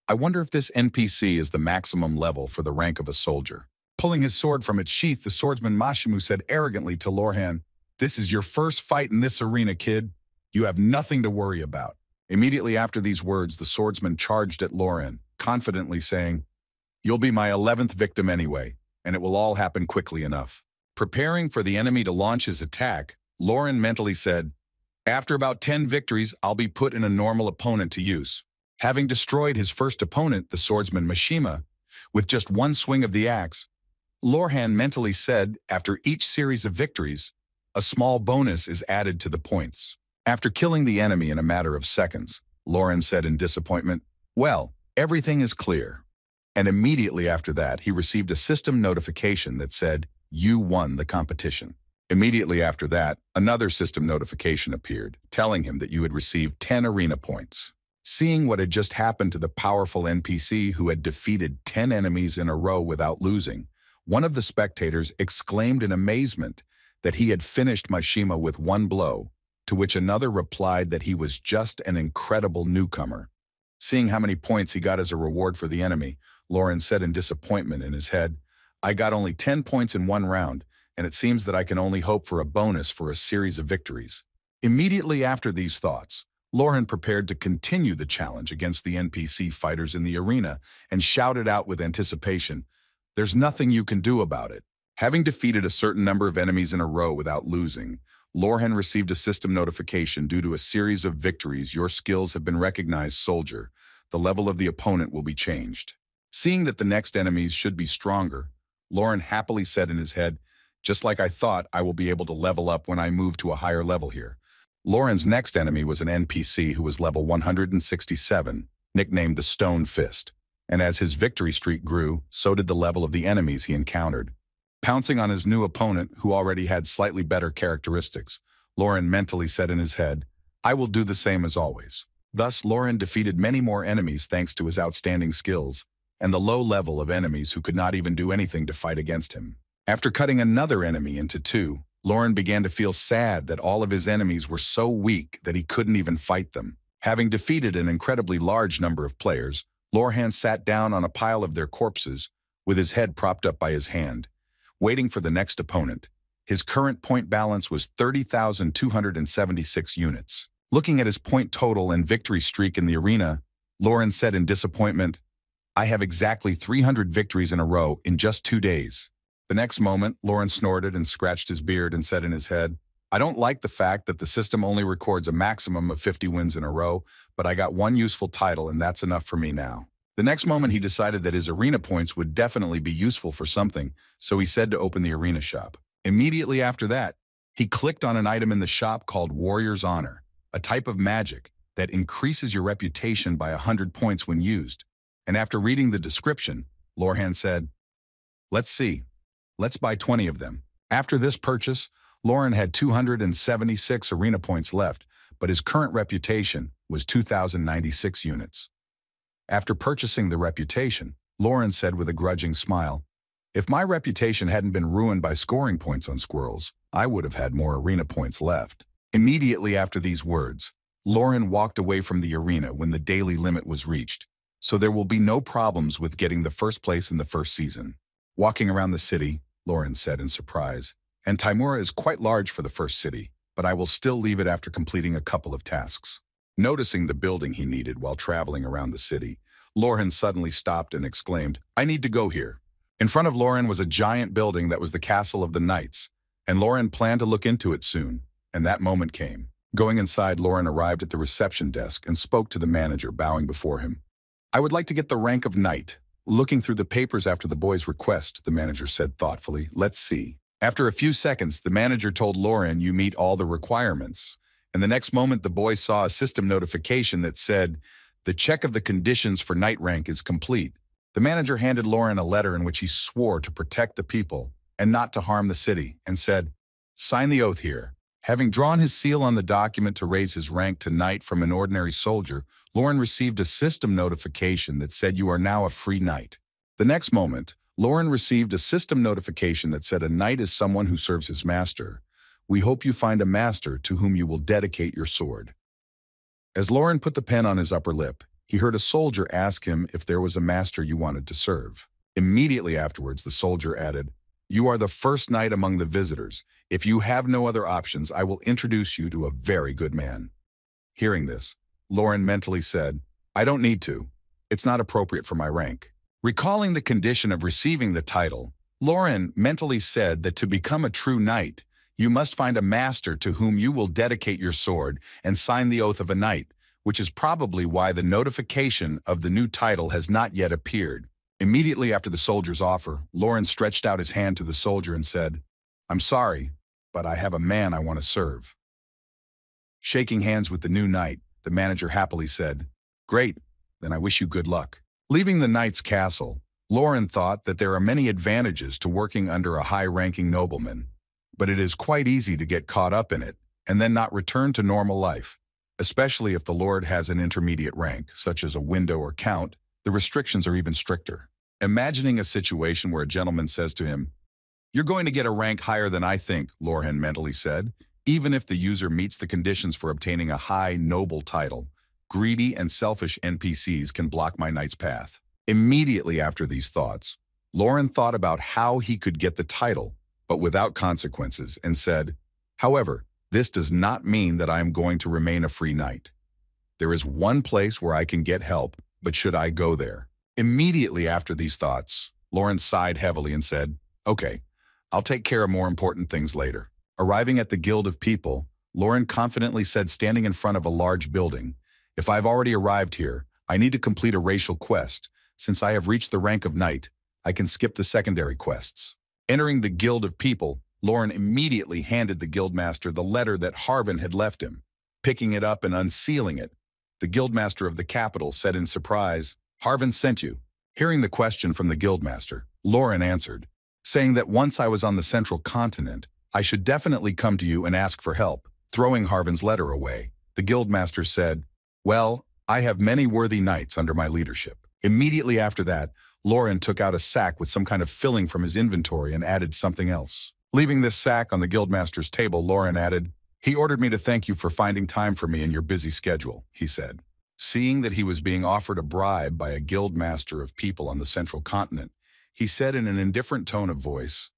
"I wonder if this NPC is the maximum level for the rank of a soldier." Pulling his sword from its sheath, the swordsman Mashimu said arrogantly to Lauren, "This is your first fight in this arena, kid. You have nothing to worry about." Immediately after these words, the swordsman charged at Lauren, confidently saying, "You'll be my 11th victim anyway, and it will all happen quickly enough." Preparing for the enemy to launch his attack, Lauren mentally said, "After about 10 victories, I'll be put in a normal opponent to use." Having destroyed his first opponent, the swordsman Mishima, with just one swing of the axe, Lauren mentally said, after each series of victories, a small bonus is added to the points. After killing the enemy in a matter of seconds, Lauren said in disappointment, "Well, everything is clear." And immediately after that, he received a system notification that said, "You won the competition." Immediately after that, another system notification appeared, telling him that you had received 10 arena points. Seeing what had just happened to the powerful NPC who had defeated 10 enemies in a row without losing, one of the spectators exclaimed in amazement that he had finished Mishima with one blow, to which another replied that he was just an incredible newcomer. Seeing how many points he got as a reward for the enemy, Lauren said in disappointment in his head, "I got only 10 points in one round, and it seems that I can only hope for a bonus for a series of victories." Immediately after these thoughts, Lauren prepared to continue the challenge against the NPC fighters in the arena and shouted out with anticipation, "There's nothing you can do about it." Having defeated a certain number of enemies in a row without losing, Lauren received a system notification due to a series of victories. "Your skills have been recognized, soldier. The level of the opponent will be changed." Seeing that the next enemies should be stronger, Lauren happily said in his head, "Just like I thought, I will be able to level up when I move to a higher level here." Lauren's next enemy was an NPC who was level 167, nicknamed the Stone Fist. And as his victory streak grew, so did the level of the enemies he encountered. Pouncing on his new opponent, who already had slightly better characteristics, Lauren mentally said in his head, "I will do the same as always." Thus, Lauren defeated many more enemies thanks to his outstanding skills, and the low level of enemies who could not even do anything to fight against him. After cutting another enemy into two, Lauren began to feel sad that all of his enemies were so weak that he couldn't even fight them. Having defeated an incredibly large number of players, Lauren sat down on a pile of their corpses, with his head propped up by his hand, waiting for the next opponent. His current point balance was 30,276 units. Looking at his point total and victory streak in the arena, Lauren said in disappointment, "I have exactly 300 victories in a row in just 2 days." The next moment, Lauren snorted and scratched his beard and said in his head, "I don't like the fact that the system only records a maximum of 50 wins in a row, but I got one useful title and that's enough for me now." The next moment he decided that his arena points would definitely be useful for something, so he said to open the arena shop. Immediately after that, he clicked on an item in the shop called Warrior's Honor, a type of magic that increases your reputation by 100 points when used. And after reading the description, Lauren said, "Let's see. Let's buy 20 of them." After this purchase, Lauren had 276 arena points left, but his current reputation was 2,096 units. After purchasing the reputation, Lauren said with a grudging smile, "If my reputation hadn't been ruined by scoring points on squirrels, I would have had more arena points left." Immediately after these words, Lauren walked away from the arena when the daily limit was reached, so there will be no problems with getting the first place in the first season. Walking around the city, Lauren said in surprise, "And Taimura is quite large for the first city, but I will still leave it after completing a couple of tasks." Noticing the building he needed while traveling around the city, Lauren suddenly stopped and exclaimed, "I need to go here." In front of Lauren was a giant building that was the castle of the knights, and Lauren planned to look into it soon, and that moment came. Going inside, Lauren arrived at the reception desk and spoke to the manager, bowing before him. "I would like to get the rank of knight." Looking through the papers after the boy's request, the manager said thoughtfully, "Let's see." After a few seconds, the manager told Lauren, "You meet all the requirements." And the next moment, the boy saw a system notification that said, "The check of the conditions for knight rank is complete." The manager handed Lauren a letter in which he swore to protect the people and not to harm the city, and said, "Sign the oath here." Having drawn his seal on the document to raise his rank to knight from an ordinary soldier, Lauren received a system notification that said, "You are now a free knight." The next moment, Lauren received a system notification that said, "A knight is someone who serves his master. We hope you find a master to whom you will dedicate your sword." As Lauren put the pen on his upper lip, he heard a soldier ask him if there was a master you wanted to serve. Immediately afterwards, the soldier added, "You are the first knight among the visitors. If you have no other options, I will introduce you to a very good man." Hearing this, Lauren mentally said, "I don't need to. It's not appropriate for my rank." Recalling the condition of receiving the title, Lauren mentally said that to become a true knight, you must find a master to whom you will dedicate your sword and sign the oath of a knight, which is probably why the notification of the new title has not yet appeared. Immediately after the soldier's offer, Lauren stretched out his hand to the soldier and said, "I'm sorry, but I have a man I want to serve." Shaking hands with the new knight, the manager happily said, "Great, then I wish you good luck." Leaving the knight's castle, Lauren thought that there are many advantages to working under a high-ranking nobleman, but it is quite easy to get caught up in it and then not return to normal life, especially if the lord has an intermediate rank, such as a window or count. The restrictions are even stricter. Imagining a situation where a gentleman says to him, "You're going to get a rank higher than I think," Lauren mentally said. Even if the user meets the conditions for obtaining a high, noble title, greedy and selfish NPCs can block my knight's path. Immediately after these thoughts, Lauren thought about how he could get the title, but without consequences, and said, "However, this does not mean that I am going to remain a free knight. There is one place where I can get help, but should I go there?" Immediately after these thoughts, Lauren sighed heavily and said, "Okay, I'll take care of more important things later." Arriving at the Guild of People, Lauren confidently said, standing in front of a large building, "If I've already arrived here, I need to complete a racial quest. Since I have reached the rank of knight, I can skip the secondary quests." Entering the Guild of People, Lauren immediately handed the guildmaster the letter that Harvin had left him. Picking it up and unsealing it, the guildmaster of the capital said in surprise, "Harvin sent you." Hearing the question from the guildmaster, Lauren answered, saying that once I was on the central continent, I should definitely come to you and ask for help. Throwing Harvin's letter away, the guildmaster said, "Well, I have many worthy knights under my leadership." Immediately after that, Lauren took out a sack with some kind of filling from his inventory and added something else. Leaving this sack on the guildmaster's table, Lauren added, "He ordered me to thank you for finding time for me in your busy schedule," he said. Seeing that he was being offered a bribe by a guildmaster of people on the central continent, he said in an indifferent tone of voice,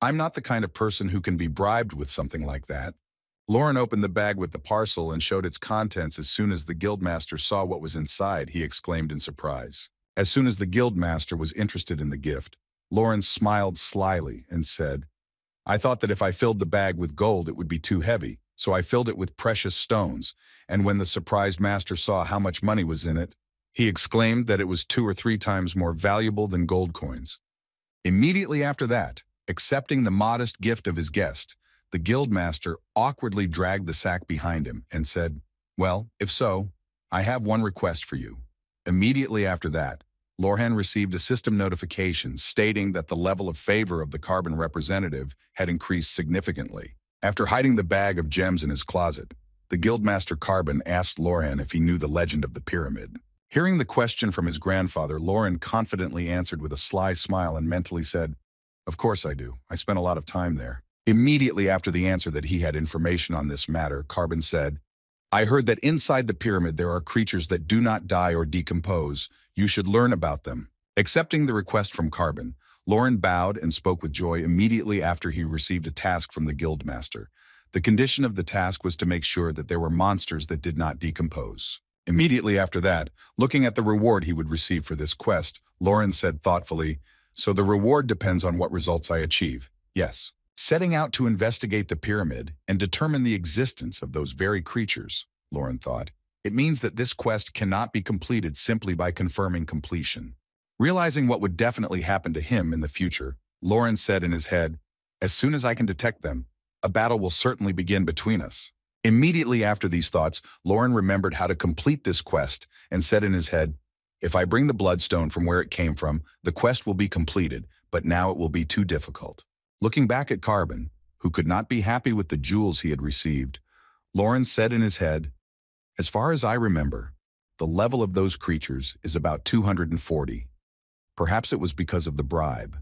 "I'm not the kind of person who can be bribed with something like that." Lauren opened the bag with the parcel and showed its contents. As soon as the guildmaster saw what was inside, he exclaimed in surprise. As soon as the guildmaster was interested in the gift, Lauren smiled slyly and said, "I thought that if I filled the bag with gold it would be too heavy, so I filled it with precious stones, and when the surprised master saw how much money was in it, he exclaimed that it was 2 or 3 times more valuable than gold coins." Immediately after that, accepting the modest gift of his guest, the guildmaster awkwardly dragged the sack behind him and said, "Well, if so, I have one request for you." Immediately after that, Lorhan received a system notification stating that the level of favor of the carbon representative had increased significantly. After hiding the bag of gems in his closet, The guildmaster Carbon asked Loran if he knew the legend of the pyramid. Hearing the question from his grandfather, Loran confidently answered with a sly smile and mentally said, "Of course I do. I spent a lot of time there." Immediately after the answer that he had information on this matter, Carbon said, "I heard that inside the pyramid there are creatures that do not die or decompose. You should learn about them." Accepting the request from Carbon, Loran bowed and spoke with joy immediately after he received a task from the guildmaster. The condition of the task was to make sure that there were monsters that did not decompose. Immediately after that, looking at the reward he would receive for this quest, Loran said thoughtfully, "So the reward depends on what results I achieve." Yes. Setting out to investigate the pyramid and determine the existence of those very creatures, Loran thought. It means that this quest cannot be completed simply by confirming completion. Realizing what would definitely happen to him in the future, Loran said in his head, "As soon as I can detect them, a battle will certainly begin between us." Immediately after these thoughts, Loran remembered how to complete this quest and said in his head, "If I bring the bloodstone from where it came from, the quest will be completed, but now it will be too difficult." Looking back at Carbon, who could not be happy with the jewels he had received, Loran said in his head, "As far as I remember, the level of those creatures is about 240. Perhaps it was because of the bribe.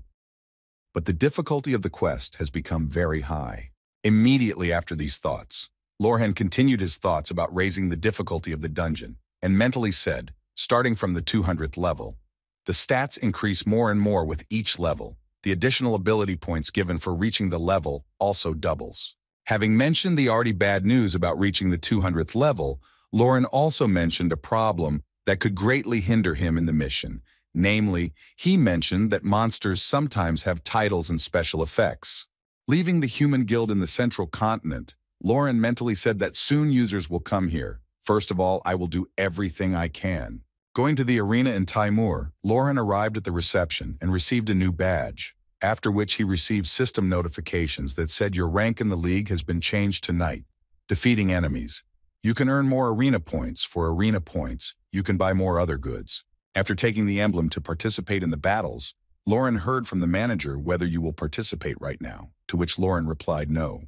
But the difficulty of the quest has become very high." Immediately after these thoughts, Loran continued his thoughts about raising the difficulty of the dungeon and mentally said, starting from the 200th level, the stats increase more and more with each level. The additional ability points given for reaching the level also doubles. Having mentioned the already bad news about reaching the 200th level, Loran also mentioned a problem that could greatly hinder him in the mission. Namely, he mentioned that monsters sometimes have titles and special effects. Leaving the human guild in the central continent, Loran mentally said that soon users will come here. First of all, I will do everything I can. Going to the arena in Timur, Loran arrived at the reception and received a new badge, after which he received system notifications that said your rank in the league has been changed to Knight. Defeating enemies. You can earn more arena points. For arena points, you can buy more other goods. After taking the emblem to participate in the battles, Loran heard from the manager whether you will participate right now, to which Loran replied no.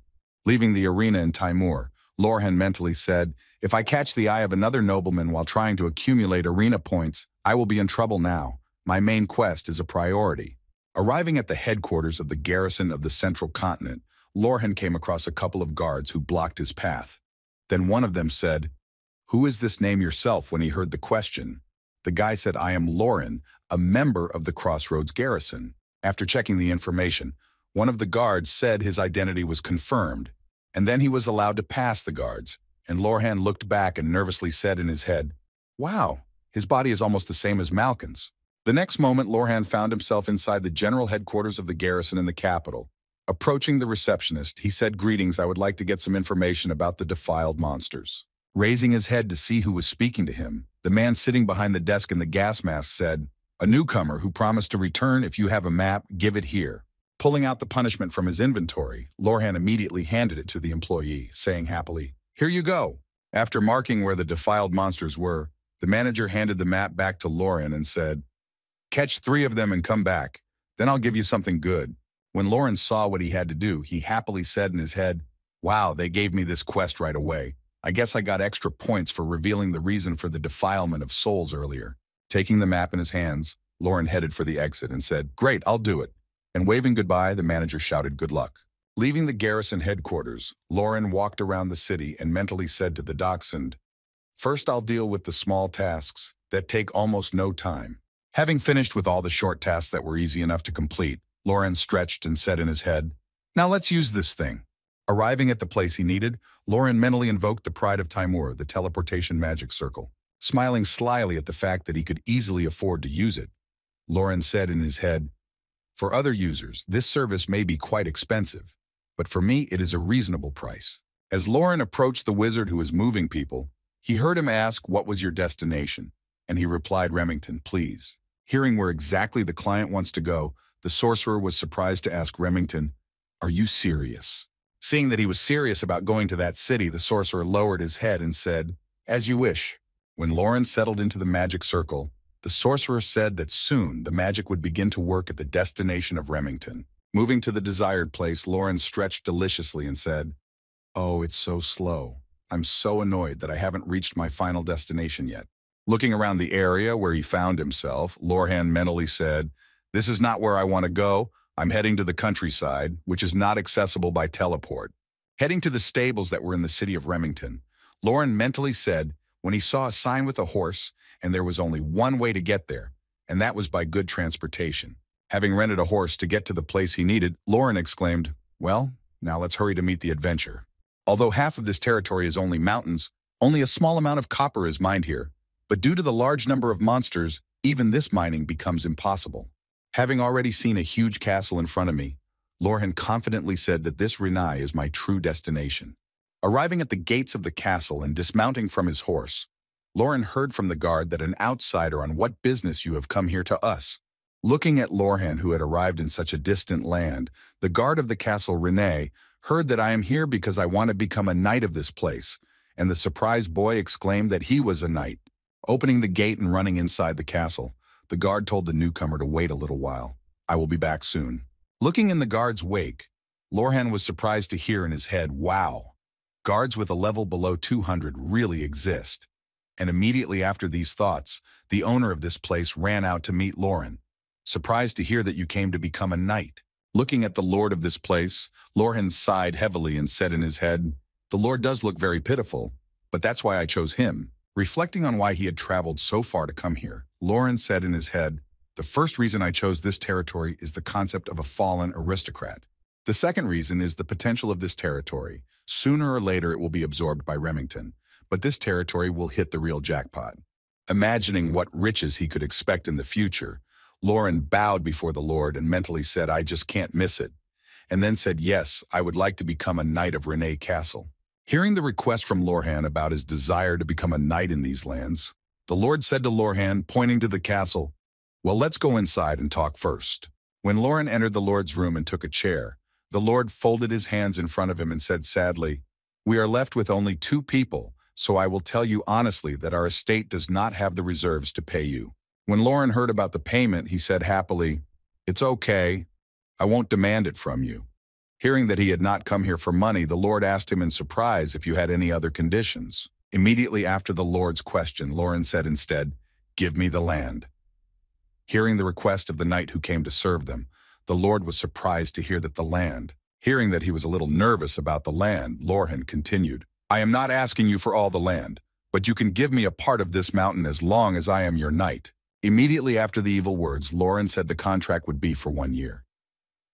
Leaving the arena in Timur, Loran mentally said, "If I catch the eye of another nobleman while trying to accumulate arena points, I will be in trouble now. My main quest is a priority." Arriving at the headquarters of the garrison of the central continent, Loran came across a couple of guards who blocked his path. Then one of them said, "Who is this name yourself?" When he heard the question, the guy said, "I am Loran, a member of the Crossroads garrison." After checking the information, one of the guards said his identity was confirmed, and then he was allowed to pass the guards, and Loran looked back and nervously said in his head, "Wow, his body is almost the same as Malkin's." The next moment, Loran found himself inside the general headquarters of the garrison in the capital. Approaching the receptionist, he said, "Greetings, I would like to get some information about the defiled monsters." Raising his head to see who was speaking to him, the man sitting behind the desk in the gas mask said, "A newcomer who promised to return. If you have a map, give it here." Pulling out the punishment from his inventory, Loran immediately handed it to the employee, saying happily, "Here you go." After marking where the defiled monsters were, the manager handed the map back to Loran and said, "Catch 3 of them and come back. Then I'll give you something good." When Loran saw what he had to do, he happily said in his head, "Wow, they gave me this quest right away. I guess I got extra points for revealing the reason for the defilement of souls earlier." Taking the map in his hands, Loran headed for the exit and said, "Great, I'll do it." And waving goodbye, the manager shouted, "Good luck." Leaving the garrison headquarters, Loran walked around the city and mentally said to the dachshund, "First I'll deal with the small tasks that take almost no time." Having finished with all the short tasks that were easy enough to complete, Loran stretched and said in his head, "Now let's use this thing." Arriving at the place he needed, Loran mentally invoked the pride of Timur, the teleportation magic circle. Smiling slyly at the fact that he could easily afford to use it, Loran said in his head, "For other users, this service may be quite expensive, but for me it is a reasonable price." As Loran approached the wizard who was moving people, he heard him ask, "What was your destination?" And he replied, "Remington, please." Hearing where exactly the client wants to go, the sorcerer was surprised to ask Remington, "Are you serious?" Seeing that he was serious about going to that city, the sorcerer lowered his head and said, "As you wish." When Loran settled into the magic circle, the sorcerer said that soon the magic would begin to work at the destination of Remington. Moving to the desired place, Loran stretched deliciously and said, "Oh, it's so slow. I'm so annoyed that I haven't reached my final destination yet. Looking around the area where he found himself, Lorhan mentally said, "This is not where I want to go. I'm heading to the countryside, which is not accessible by teleport." Heading to the stables that were in the city of Remington, Lauren mentally said when he saw a sign with a horse and there was only one way to get there, and that was by good transportation. Having rented a horse to get to the place he needed, Lauren exclaimed, "Well, now let's hurry to meet the adventure." Although half of this territory is only mountains, only a small amount of copper is mined here, but due to the large number of monsters, even this mining becomes impossible. Having already seen a huge castle in front of me, Lorhan confidently said that this Renai is my true destination. Arriving at the gates of the castle and dismounting from his horse, Lauren heard from the guard that an outsider on what business you have come here to us. Looking at Lorhan, who had arrived in such a distant land, the guard of the castle, Renee, heard that I am here because I want to become a knight of this place, and the surprised boy exclaimed that he was a knight. Opening the gate and running inside the castle, the guard told the newcomer to wait a little while. "I will be back soon." Looking in the guard's wake, Lorhan was surprised to hear in his head, "Wow, guards with a level below 200 really exist." And immediately after these thoughts, the owner of this place ran out to meet Lauren. "Surprised to hear that you came to become a knight." Looking at the lord of this place, Lorhan sighed heavily and said in his head, "The lord does look very pitiful, but that's why I chose him." Reflecting on why he had traveled so far to come here, Lauren said in his head, "The first reason I chose this territory is the concept of a fallen aristocrat. The second reason is the potential of this territory. Sooner or later it will be absorbed by Remington, but this territory will hit the real jackpot." Imagining what riches he could expect in the future, Lauren bowed before the Lord and mentally said, "I just can't miss it," and then said, "Yes, I would like to become a knight of Renee Castle." Hearing the request from Lorhan about his desire to become a knight in these lands, the Lord said to Lorhan, pointing to the castle, "Well, let's go inside and talk first." When Lauren entered the Lord's room and took a chair, the Lord folded his hands in front of him and said sadly, "We are left with only 2 people, so I will tell you honestly that our estate does not have the reserves to pay you." When Lauren heard about the payment, he said happily, "It's okay. I won't demand it from you." Hearing that he had not come here for money, the Lord asked him in surprise if you had any other conditions. Immediately after the Lord's question, Lauren said instead, "Give me the land." Hearing the request of the knight who came to serve them, the Lord was surprised to hear that the land. Hearing that he was a little nervous about the land, Lorhan continued, "I am not asking you for all the land, but you can give me a part of this mountain as long as I am your knight." Immediately after the evil words, Lauren said the contract would be for 1 year.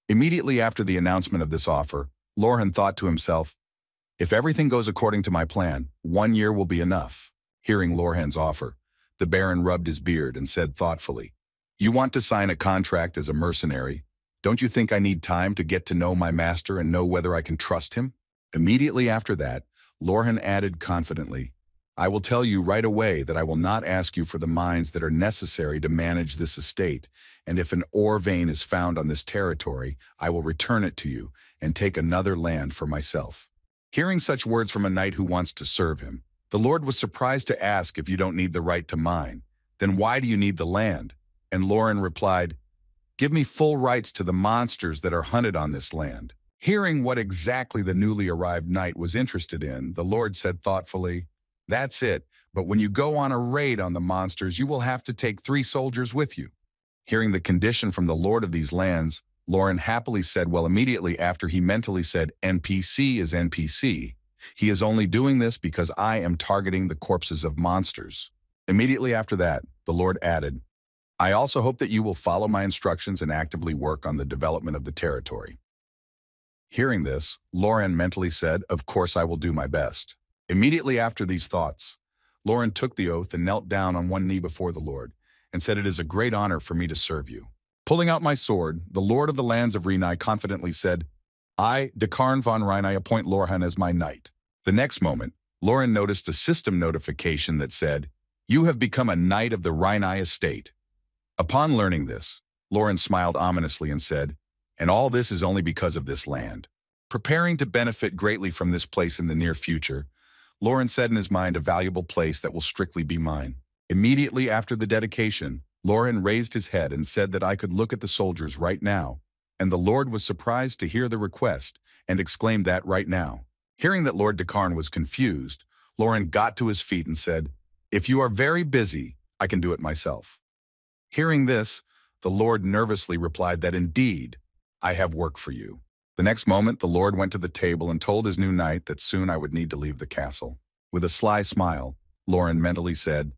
Immediately after the announcement of this offer, Lorhan thought to himself, "If everything goes according to my plan, 1 year will be enough." Hearing Lorhan's offer, the Baron rubbed his beard and said thoughtfully, "You want to sign a contract as a mercenary? Don't you think I need time to get to know my master and know whether I can trust him?" Immediately after that, Lorhan added confidently, "I will tell you right away that I will not ask you for the mines that are necessary to manage this estate, and if an ore vein is found on this territory, I will return it to you and take another land for myself." Hearing such words from a knight who wants to serve him, the Lord was surprised to ask, "If you don't need the right to mine, then why do you need the land?" And Lauren replied, "Give me full rights to the monsters that are hunted on this land." Hearing what exactly the newly arrived knight was interested in, the Lord said thoughtfully, "That's it, but when you go on a raid on the monsters, you will have to take 3 soldiers with you." Hearing the condition from the Lord of these lands, Lauren happily said, well, immediately after he mentally said, "NPC is NPC. He is only doing this because I am targeting the corpses of monsters." Immediately after that, the Lord added, "I also hope that you will follow my instructions and actively work on the development of the territory." Hearing this, Lauren mentally said, "Of course I will do my best." Immediately after these thoughts, Lauren took the oath and knelt down on one knee before the Lord and said, "It is a great honor for me to serve you." Pulling out my sword, the Lord of the lands of Renai confidently said, "I, Dekarn von Renai, appoint Lorhan as my knight." The next moment, Lauren noticed a system notification that said, "You have become a knight of the Renai estate." Upon learning this, Lauren smiled ominously and said, "And all this is only because of this land." Preparing to benefit greatly from this place in the near future, Lauren said in his mind, "A valuable place that will strictly be mine." Immediately after the dedication, Lauren raised his head and said that I could look at the soldiers right now, and the Lord was surprised to hear the request and exclaimed that right now. Hearing that Lord Decarn was confused, Lauren got to his feet and said, "If you are very busy, I can do it myself." Hearing this, the Lord nervously replied that indeed, "I have work for you." The next moment, the Lord went to the table and told his new knight that soon I would need to leave the castle. With a sly smile, Lauren mentally said,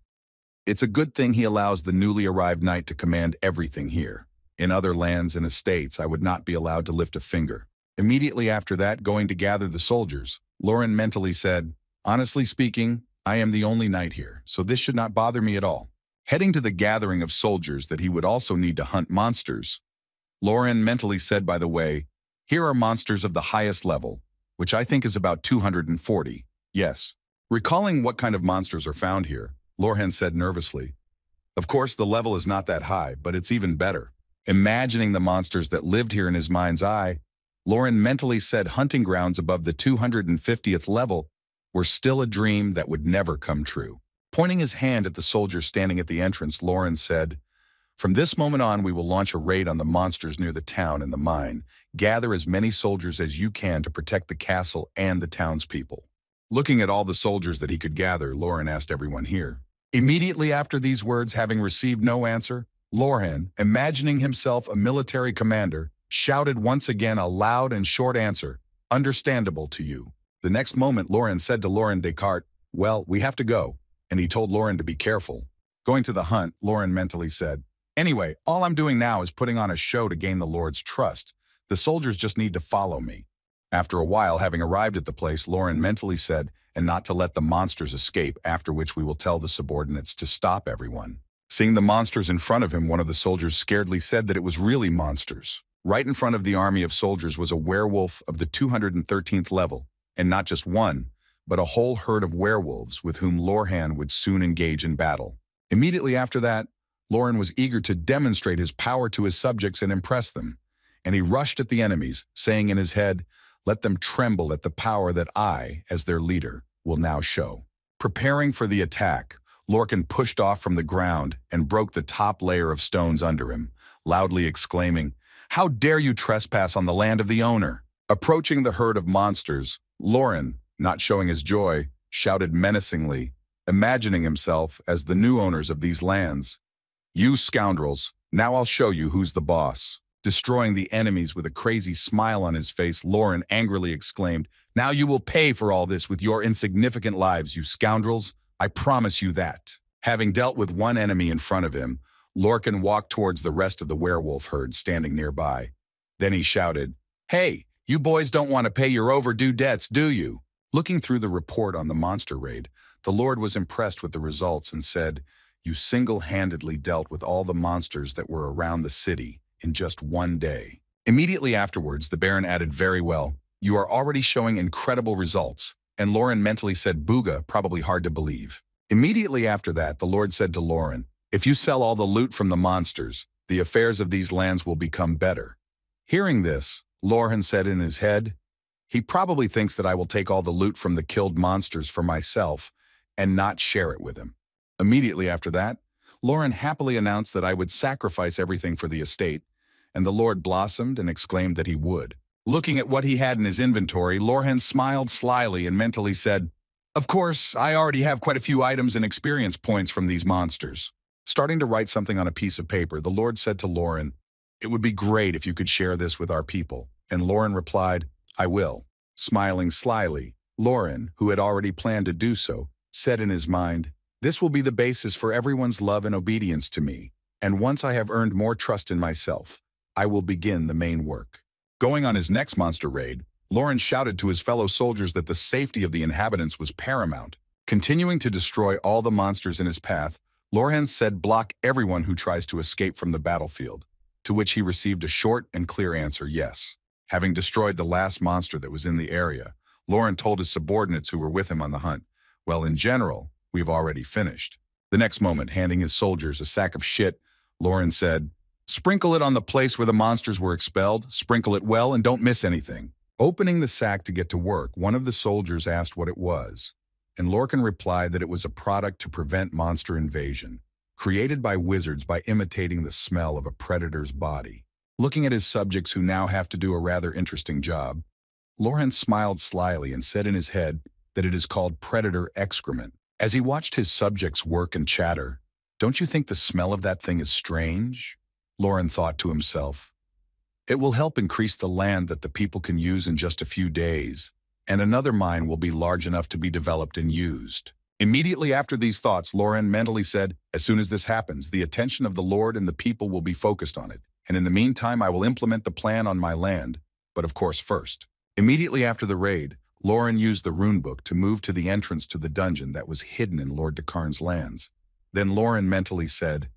"It's a good thing he allows the newly arrived knight to command everything here. In other lands and estates, I would not be allowed to lift a finger." Immediately after that, going to gather the soldiers, Lauren mentally said, "Honestly speaking, I am the only knight here, so this should not bother me at all." Heading to the gathering of soldiers that he would also need to hunt monsters, Lauren mentally said, by the way, "Here are monsters of the highest level, which I think is about 240. Yes." Recalling what kind of monsters are found here, Lauren said nervously, "Of course, the level is not that high, but it's even better." Imagining the monsters that lived here in his mind's eye, Lauren mentally said hunting grounds above the 250th level were still a dream that would never come true. Pointing his hand at the soldiers standing at the entrance, Lauren said, "From this moment on, we will launch a raid on the monsters near the town and the mine. Gather as many soldiers as you can to protect the castle and the townspeople." Looking at all the soldiers that he could gather, Lauren asked everyone here. Immediately after these words, having received no answer, Lauren, imagining himself a military commander, shouted once again a loud and short answer, "Understandable to you." The next moment, Lauren said to Lauren Descartes, "Well, we have to go," and he told Lauren to be careful. Going to the hunt, Lauren mentally said, "Anyway, all I'm doing now is putting on a show to gain the Lord's trust. The soldiers just need to follow me." After a while, having arrived at the place, Lauren mentally said, "And not to let the monsters escape, after which we will tell the subordinates to stop everyone." Seeing the monsters in front of him, one of the soldiers scaredly said that it was really monsters. Right in front of the army of soldiers was a werewolf of the 213th level, and not just one, but a whole herd of werewolves with whom Lorhan would soon engage in battle. Immediately after that, Lauren was eager to demonstrate his power to his subjects and impress them, and he rushed at the enemies, saying in his head, "Let them tremble at the power that I, as their leader, will now show." Preparing for the attack, Lorcan pushed off from the ground and broke the top layer of stones under him, loudly exclaiming, "How dare you trespass on the land of the owner?" Approaching the herd of monsters, Lauren, not showing his joy, shouted menacingly, imagining himself as the new owners of these lands, "You scoundrels, now I'll show you who's the boss." Destroying the enemies with a crazy smile on his face, Lauren angrily exclaimed, "Now you will pay for all this with your insignificant lives, you scoundrels. I promise you that." Having dealt with one enemy in front of him, Lorcan walked towards the rest of the werewolf herd standing nearby. Then he shouted, "Hey, you boys don't want to pay your overdue debts, do you?" Looking through the report on the monster raid, the Lord was impressed with the results and said, "You single-handedly dealt with all the monsters that were around the city in just one day." Immediately afterwards, the Baron added, "Very well. You are already showing incredible results." And Lauren mentally said, "Booga, probably hard to believe." Immediately after that, the Lord said to Lauren, "If you sell all the loot from the monsters, the affairs of these lands will become better." Hearing this, Lauren said in his head, "He probably thinks that I will take all the loot from the killed monsters for myself and not share it with him." Immediately after that, Lauren happily announced that I would sacrifice everything for the estate, and the Lord blossomed and exclaimed that he would. Looking at what he had in his inventory, Lorhan smiled slyly and mentally said, "Of course, I already have quite a few items and experience points from these monsters." Starting to write something on a piece of paper, the Lord said to Lauren, "It would be great if you could share this with our people." And Lauren replied, "I will." Smiling slyly, Lauren, who had already planned to do so, said in his mind, "This will be the basis for everyone's love and obedience to me, and once I have earned more trust in myself, I will begin the main work." Going on his next monster raid, Lauren shouted to his fellow soldiers that the safety of the inhabitants was paramount. Continuing to destroy all the monsters in his path, Lorhan said, "Block everyone who tries to escape from the battlefield," to which he received a short and clear answer, "Yes." Having destroyed the last monster that was in the area, Lauren told his subordinates who were with him on the hunt, "Well, in general, we've already finished." The next moment, handing his soldiers a sack of shit, Lauren said, "Sprinkle it on the place where the monsters were expelled, sprinkle it well, and don't miss anything." Opening the sack to get to work, one of the soldiers asked what it was, and Lorcan replied that it was a product to prevent monster invasion, created by wizards by imitating the smell of a predator's body. Looking at his subjects who now have to do a rather interesting job, Lauren smiled slyly and said in his head that it is called predator excrement. As he watched his subjects work and chatter, "Don't you think the smell of that thing is strange?" Lauren thought to himself. "It will help increase the land that the people can use in just a few days, and another mine will be large enough to be developed and used." Immediately after these thoughts, Lauren mentally said, "As soon as this happens, the attention of the Lord and the people will be focused on it, and in the meantime I will implement the plan on my land, but of course first." Immediately after the raid, Lauren used the rune book to move to the entrance to the dungeon that was hidden in Lord Dakarn's lands. Then Lauren mentally said,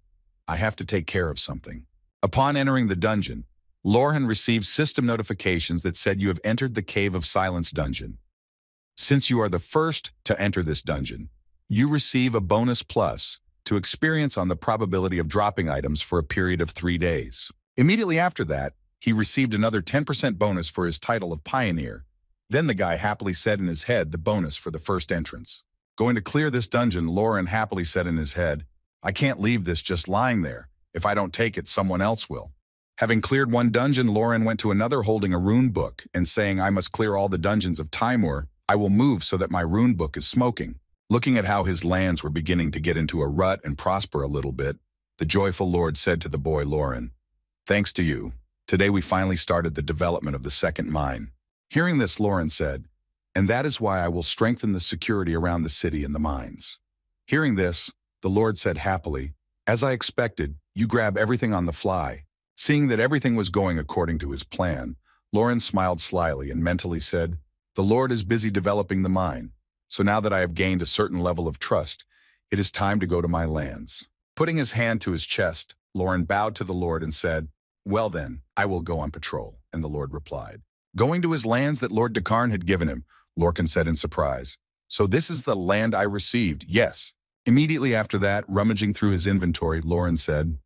"I have to take care of something." Upon entering the dungeon, Lauren received system notifications that said you have entered the Cave of Silence dungeon. Since you are the first to enter this dungeon, you receive a bonus plus to experience on the probability of dropping items for a period of 3 days. Immediately after that, he received another 10% bonus for his title of Pioneer. Then the guy happily said in his head the bonus for the first entrance. Going to clear this dungeon, Lauren happily said in his head, "I can't leave this just lying there. If I don't take it, someone else will." Having cleared one dungeon, Lauren went to another holding a rune book and saying, "I must clear all the dungeons of Timur. I will move so that my rune book is smoking." Looking at how his lands were beginning to get into a rut and prosper a little bit, the joyful Lord said to the boy Lauren, "Thanks to you, today we finally started the development of the second mine." Hearing this, Lauren said, "And that is why I will strengthen the security around the city and the mines." Hearing this, the Lord said happily, "As I expected, you grab everything on the fly." Seeing that everything was going according to his plan, Lauren smiled slyly and mentally said, "The Lord is busy developing the mine, so now that I have gained a certain level of trust, it is time to go to my lands." Putting his hand to his chest, Lauren bowed to the Lord and said, "Well then, I will go on patrol." And the Lord replied, "Going to his lands that Lord Dakarn had given him," Lorcan said in surprise. "So this is the land I received, yes." Immediately after that, rummaging through his inventory, Lauren said,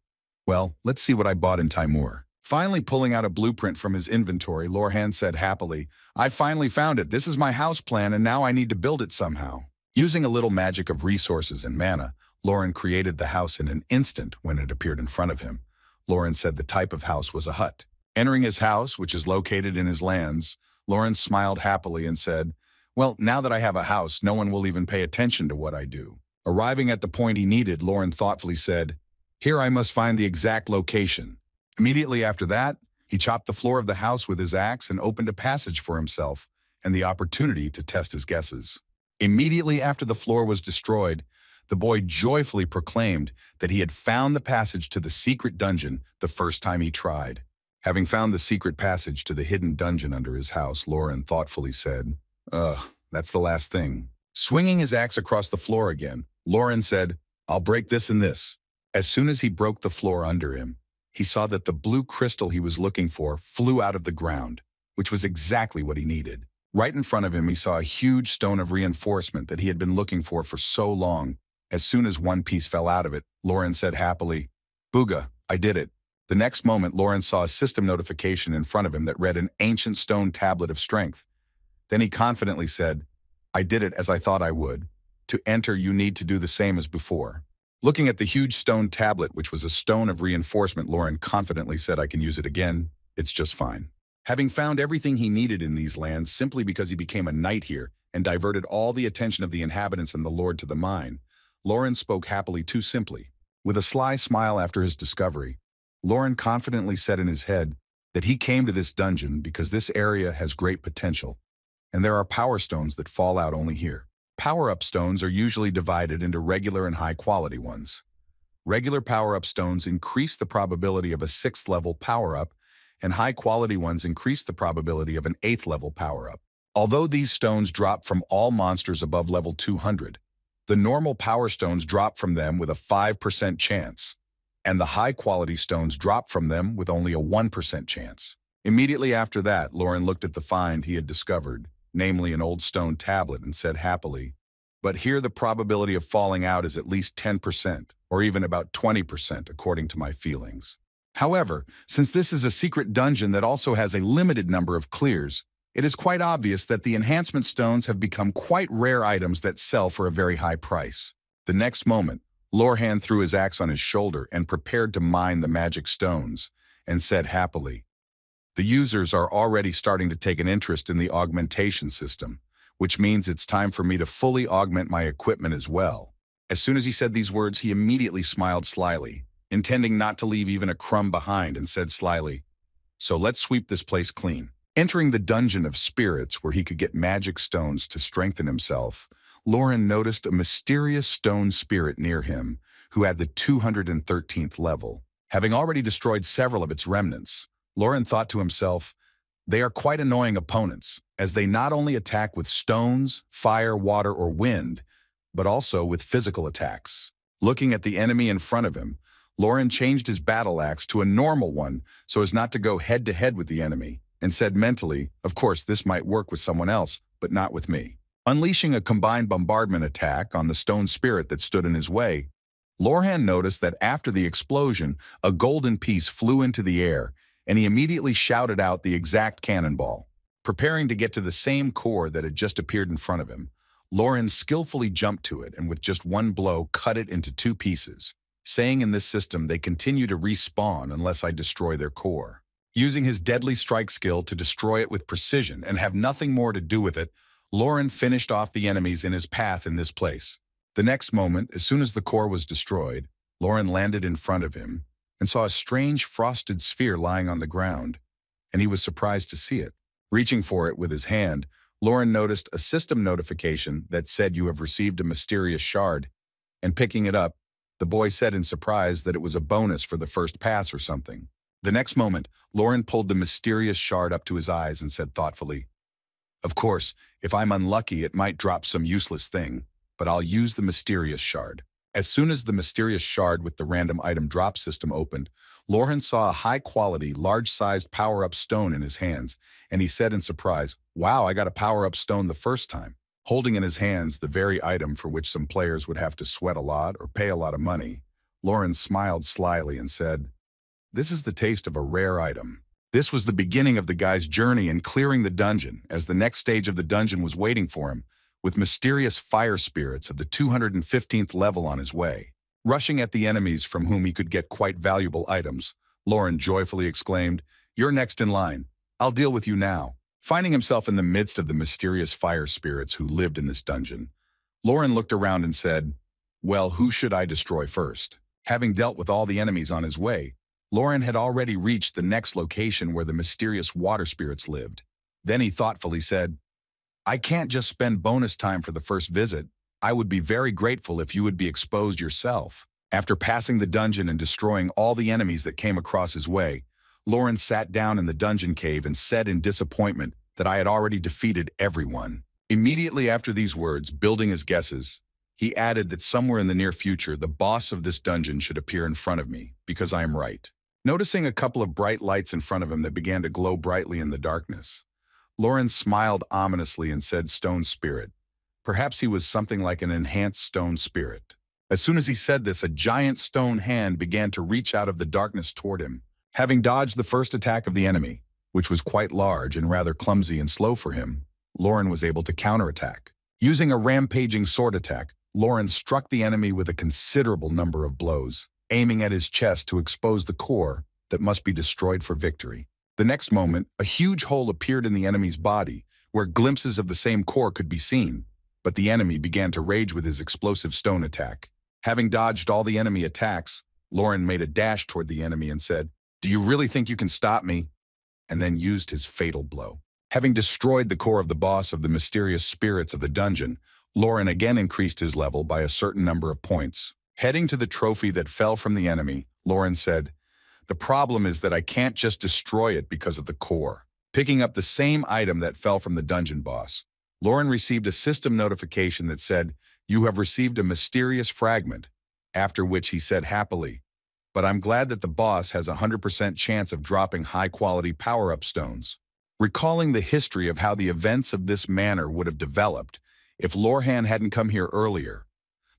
"Well, let's see what I bought in Timur." Finally pulling out a blueprint from his inventory, Lorhan said happily, "I finally found it. This is my house plan, and now I need to build it somehow." Using a little magic of resources and mana, Lauren created the house in an instant when it appeared in front of him. Lauren said the type of house was a hut. Entering his house, which is located in his lands, Lauren smiled happily and said, "Well, now that I have a house, no one will even pay attention to what I do." Arriving at the point he needed, Lauren thoughtfully said, "Here I must find the exact location." Immediately after that, he chopped the floor of the house with his axe and opened a passage for himself and the opportunity to test his guesses. Immediately after the floor was destroyed, the boy joyfully proclaimed that he had found the passage to the secret dungeon the first time he tried. Having found the secret passage to the hidden dungeon under his house, Lauren thoughtfully said, "Ugh, that's the last thing." Swinging his axe across the floor again, Lauren said, "I'll break this and this." As soon as he broke the floor under him, he saw that the blue crystal he was looking for flew out of the ground, which was exactly what he needed. Right in front of him, he saw a huge stone of reinforcement that he had been looking for so long. As soon as one piece fell out of it, Lauren said happily, "Booga, I did it." The next moment, Lauren saw a system notification in front of him that read an ancient stone tablet of strength. Then he confidently said, "I did it as I thought I would. To enter, you need to do the same as before." Looking at the huge stone tablet, which was a stone of reinforcement, Lauren confidently said, "I can use it again. It's just fine." Having found everything he needed in these lands simply because he became a knight here and diverted all the attention of the inhabitants and the Lord to the mine, Lauren spoke happily too simply. With a sly smile after his discovery, Lauren confidently said in his head that he came to this dungeon because this area has great potential, and there are power stones that fall out only here. Power-up stones are usually divided into regular and high-quality ones. Regular power-up stones increase the probability of a 6th-level power-up, and high-quality ones increase the probability of an 8th-level power-up. Although these stones drop from all monsters above level 200, the normal power stones drop from them with a 5% chance, and the high-quality stones drop from them with only a 1% chance. Immediately after that, Lauren looked at the find he had discovered, namely an old stone tablet, and said happily, "But here the probability of falling out is at least 10%, or even about 20% according to my feelings." However, since this is a secret dungeon that also has a limited number of clears, it is quite obvious that the enhancement stones have become quite rare items that sell for a very high price. The next moment, Lorhan threw his axe on his shoulder and prepared to mine the magic stones, and said happily, The users are already starting to take an interest in the augmentation system, which means it's time for me to fully augment my equipment as well. As soon as he said these words, he immediately smiled slyly, intending not to leave even a crumb behind, and said slyly, "So let's sweep this place clean." Entering the dungeon of spirits where he could get magic stones to strengthen himself, Lauren noticed a mysterious stone spirit near him who had the 213th level. Having already destroyed several of its remnants, Lauren thought to himself, they are quite annoying opponents, as they not only attack with stones, fire, water, or wind, but also with physical attacks. Looking at the enemy in front of him, Lauren changed his battle axe to a normal one so as not to go head-to-head with the enemy, and said mentally, of course this might work with someone else, but not with me. Unleashing a combined bombardment attack on the stone spirit that stood in his way, Lorhan noticed that after the explosion, a golden piece flew into the air, and he immediately shouted out the exact cannonball. Preparing to get to the same core that had just appeared in front of him, Lauren skillfully jumped to it and with just one blow cut it into 2 pieces, saying in this system they continue to respawn unless I destroy their core. Using his deadly strike skill to destroy it with precision and have nothing more to do with it, Lauren finished off the enemies in his path in this place. The next moment, as soon as the core was destroyed, Lauren landed in front of him and saw a strange frosted sphere lying on the ground, and he was surprised to see it. Reaching for it with his hand, Lauren noticed a system notification that said you have received a mysterious shard, and picking it up, the boy said in surprise that it was a bonus for the first pass or something. The next moment, Lauren pulled the mysterious shard up to his eyes and said thoughtfully, "Of course, if I'm unlucky, it might drop some useless thing, but I'll use the mysterious shard." As soon as the mysterious shard with the random item drop system opened, Lauren saw a high-quality, large-sized power-up stone in his hands, and he said in surprise, "Wow, I got a power-up stone the first time." Holding in his hands the very item for which some players would have to sweat a lot or pay a lot of money, Lauren smiled slyly and said, "This is the taste of a rare item." This was the beginning of the guy's journey in clearing the dungeon, as the next stage of the dungeon was waiting for him, with mysterious fire spirits of the 215th level on his way. Rushing at the enemies from whom he could get quite valuable items, Lauren joyfully exclaimed, "You're next in line. I'll deal with you now." Finding himself in the midst of the mysterious fire spirits who lived in this dungeon, Lauren looked around and said, "Well, who should I destroy first?" Having dealt with all the enemies on his way, Lauren had already reached the next location where the mysterious water spirits lived. Then he thoughtfully said, "I can't just spend bonus time for the first visit. I would be very grateful if you would be exposed yourself." After passing the dungeon and destroying all the enemies that came across his way, Lauren sat down in the dungeon cave and said in disappointment that I had already defeated everyone. Immediately after these words, building his guesses, he added that somewhere in the near future, the boss of this dungeon should appear in front of me, because I am right. Noticing a couple of bright lights in front of him that began to glow brightly in the darkness, Lauren smiled ominously and said, "Stone spirit." Perhaps he was something like an enhanced stone spirit. As soon as he said this, a giant stone hand began to reach out of the darkness toward him. Having dodged the first attack of the enemy, which was quite large and rather clumsy and slow for him, Lauren was able to counterattack. Using a rampaging sword attack, Lauren struck the enemy with a considerable number of blows, aiming at his chest to expose the core that must be destroyed for victory. The next moment, a huge hole appeared in the enemy's body, where glimpses of the same core could be seen, but the enemy began to rage with his explosive stone attack. Having dodged all the enemy attacks, Lauren made a dash toward the enemy and said, "Do you really think you can stop me?" and then used his fatal blow. Having destroyed the core of the boss of the mysterious spirits of the dungeon, Lauren again increased his level by a certain number of points. Heading to the trophy that fell from the enemy, Lauren said, "The problem is that I can't just destroy it because of the core." Picking up the same item that fell from the dungeon boss, Lauren received a system notification that said, "You have received a mysterious fragment," after which he said happily, "But I'm glad that the boss has a 100% chance of dropping high-quality power-up stones." Recalling the history of how the events of this manor would have developed if Lorhan hadn't come here earlier,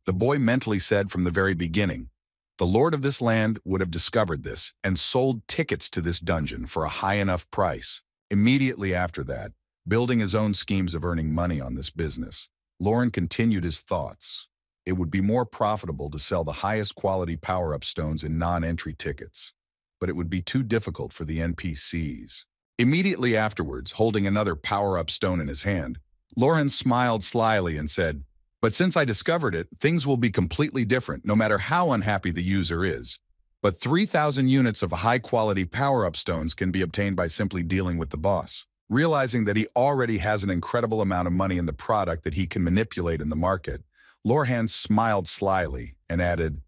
the boy mentally said from the very beginning, the lord of this land would have discovered this and sold tickets to this dungeon for a high enough price. Immediately after that, building his own schemes of earning money on this business, Lauren continued his thoughts. It would be more profitable to sell the highest quality power-up stones in non-entry tickets, but it would be too difficult for the NPCs. Immediately afterwards, holding another power-up stone in his hand, Lauren smiled slyly and said, "But since I discovered it, things will be completely different, no matter how unhappy the user is. But 3,000 units of high-quality power-up stones can be obtained by simply dealing with the boss." Realizing that he already has an incredible amount of money in the product that he can manipulate in the market, Lorhan smiled slyly and added,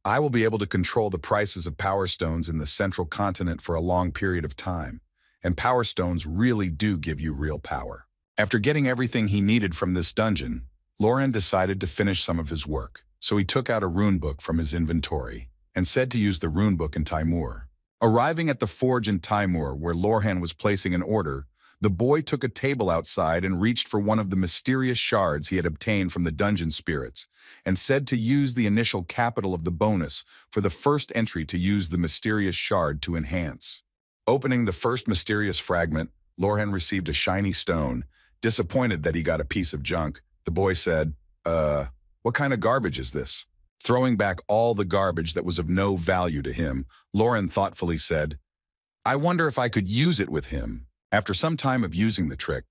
"I will be able to control the prices of power stones in the central continent for a long period of time, and power stones really do give you real power." After getting everything he needed from this dungeon, Lorhan decided to finish some of his work, so he took out a rune book from his inventory and said to use the rune book in Timur. Arriving at the forge in Timur, where Lorhan was placing an order, the boy took a table outside and reached for one of the mysterious shards he had obtained from the dungeon spirits, and said to use the initial capital of the bonus for the first entry to use the mysterious shard to enhance. Opening the first mysterious fragment, Lorhan received a shiny stone. Disappointed that he got a piece of junk, the boy said, what kind of garbage is this?" Throwing back all the garbage that was of no value to him, Lauren thoughtfully said, "I wonder if I could use it with him." After some time of using the trick,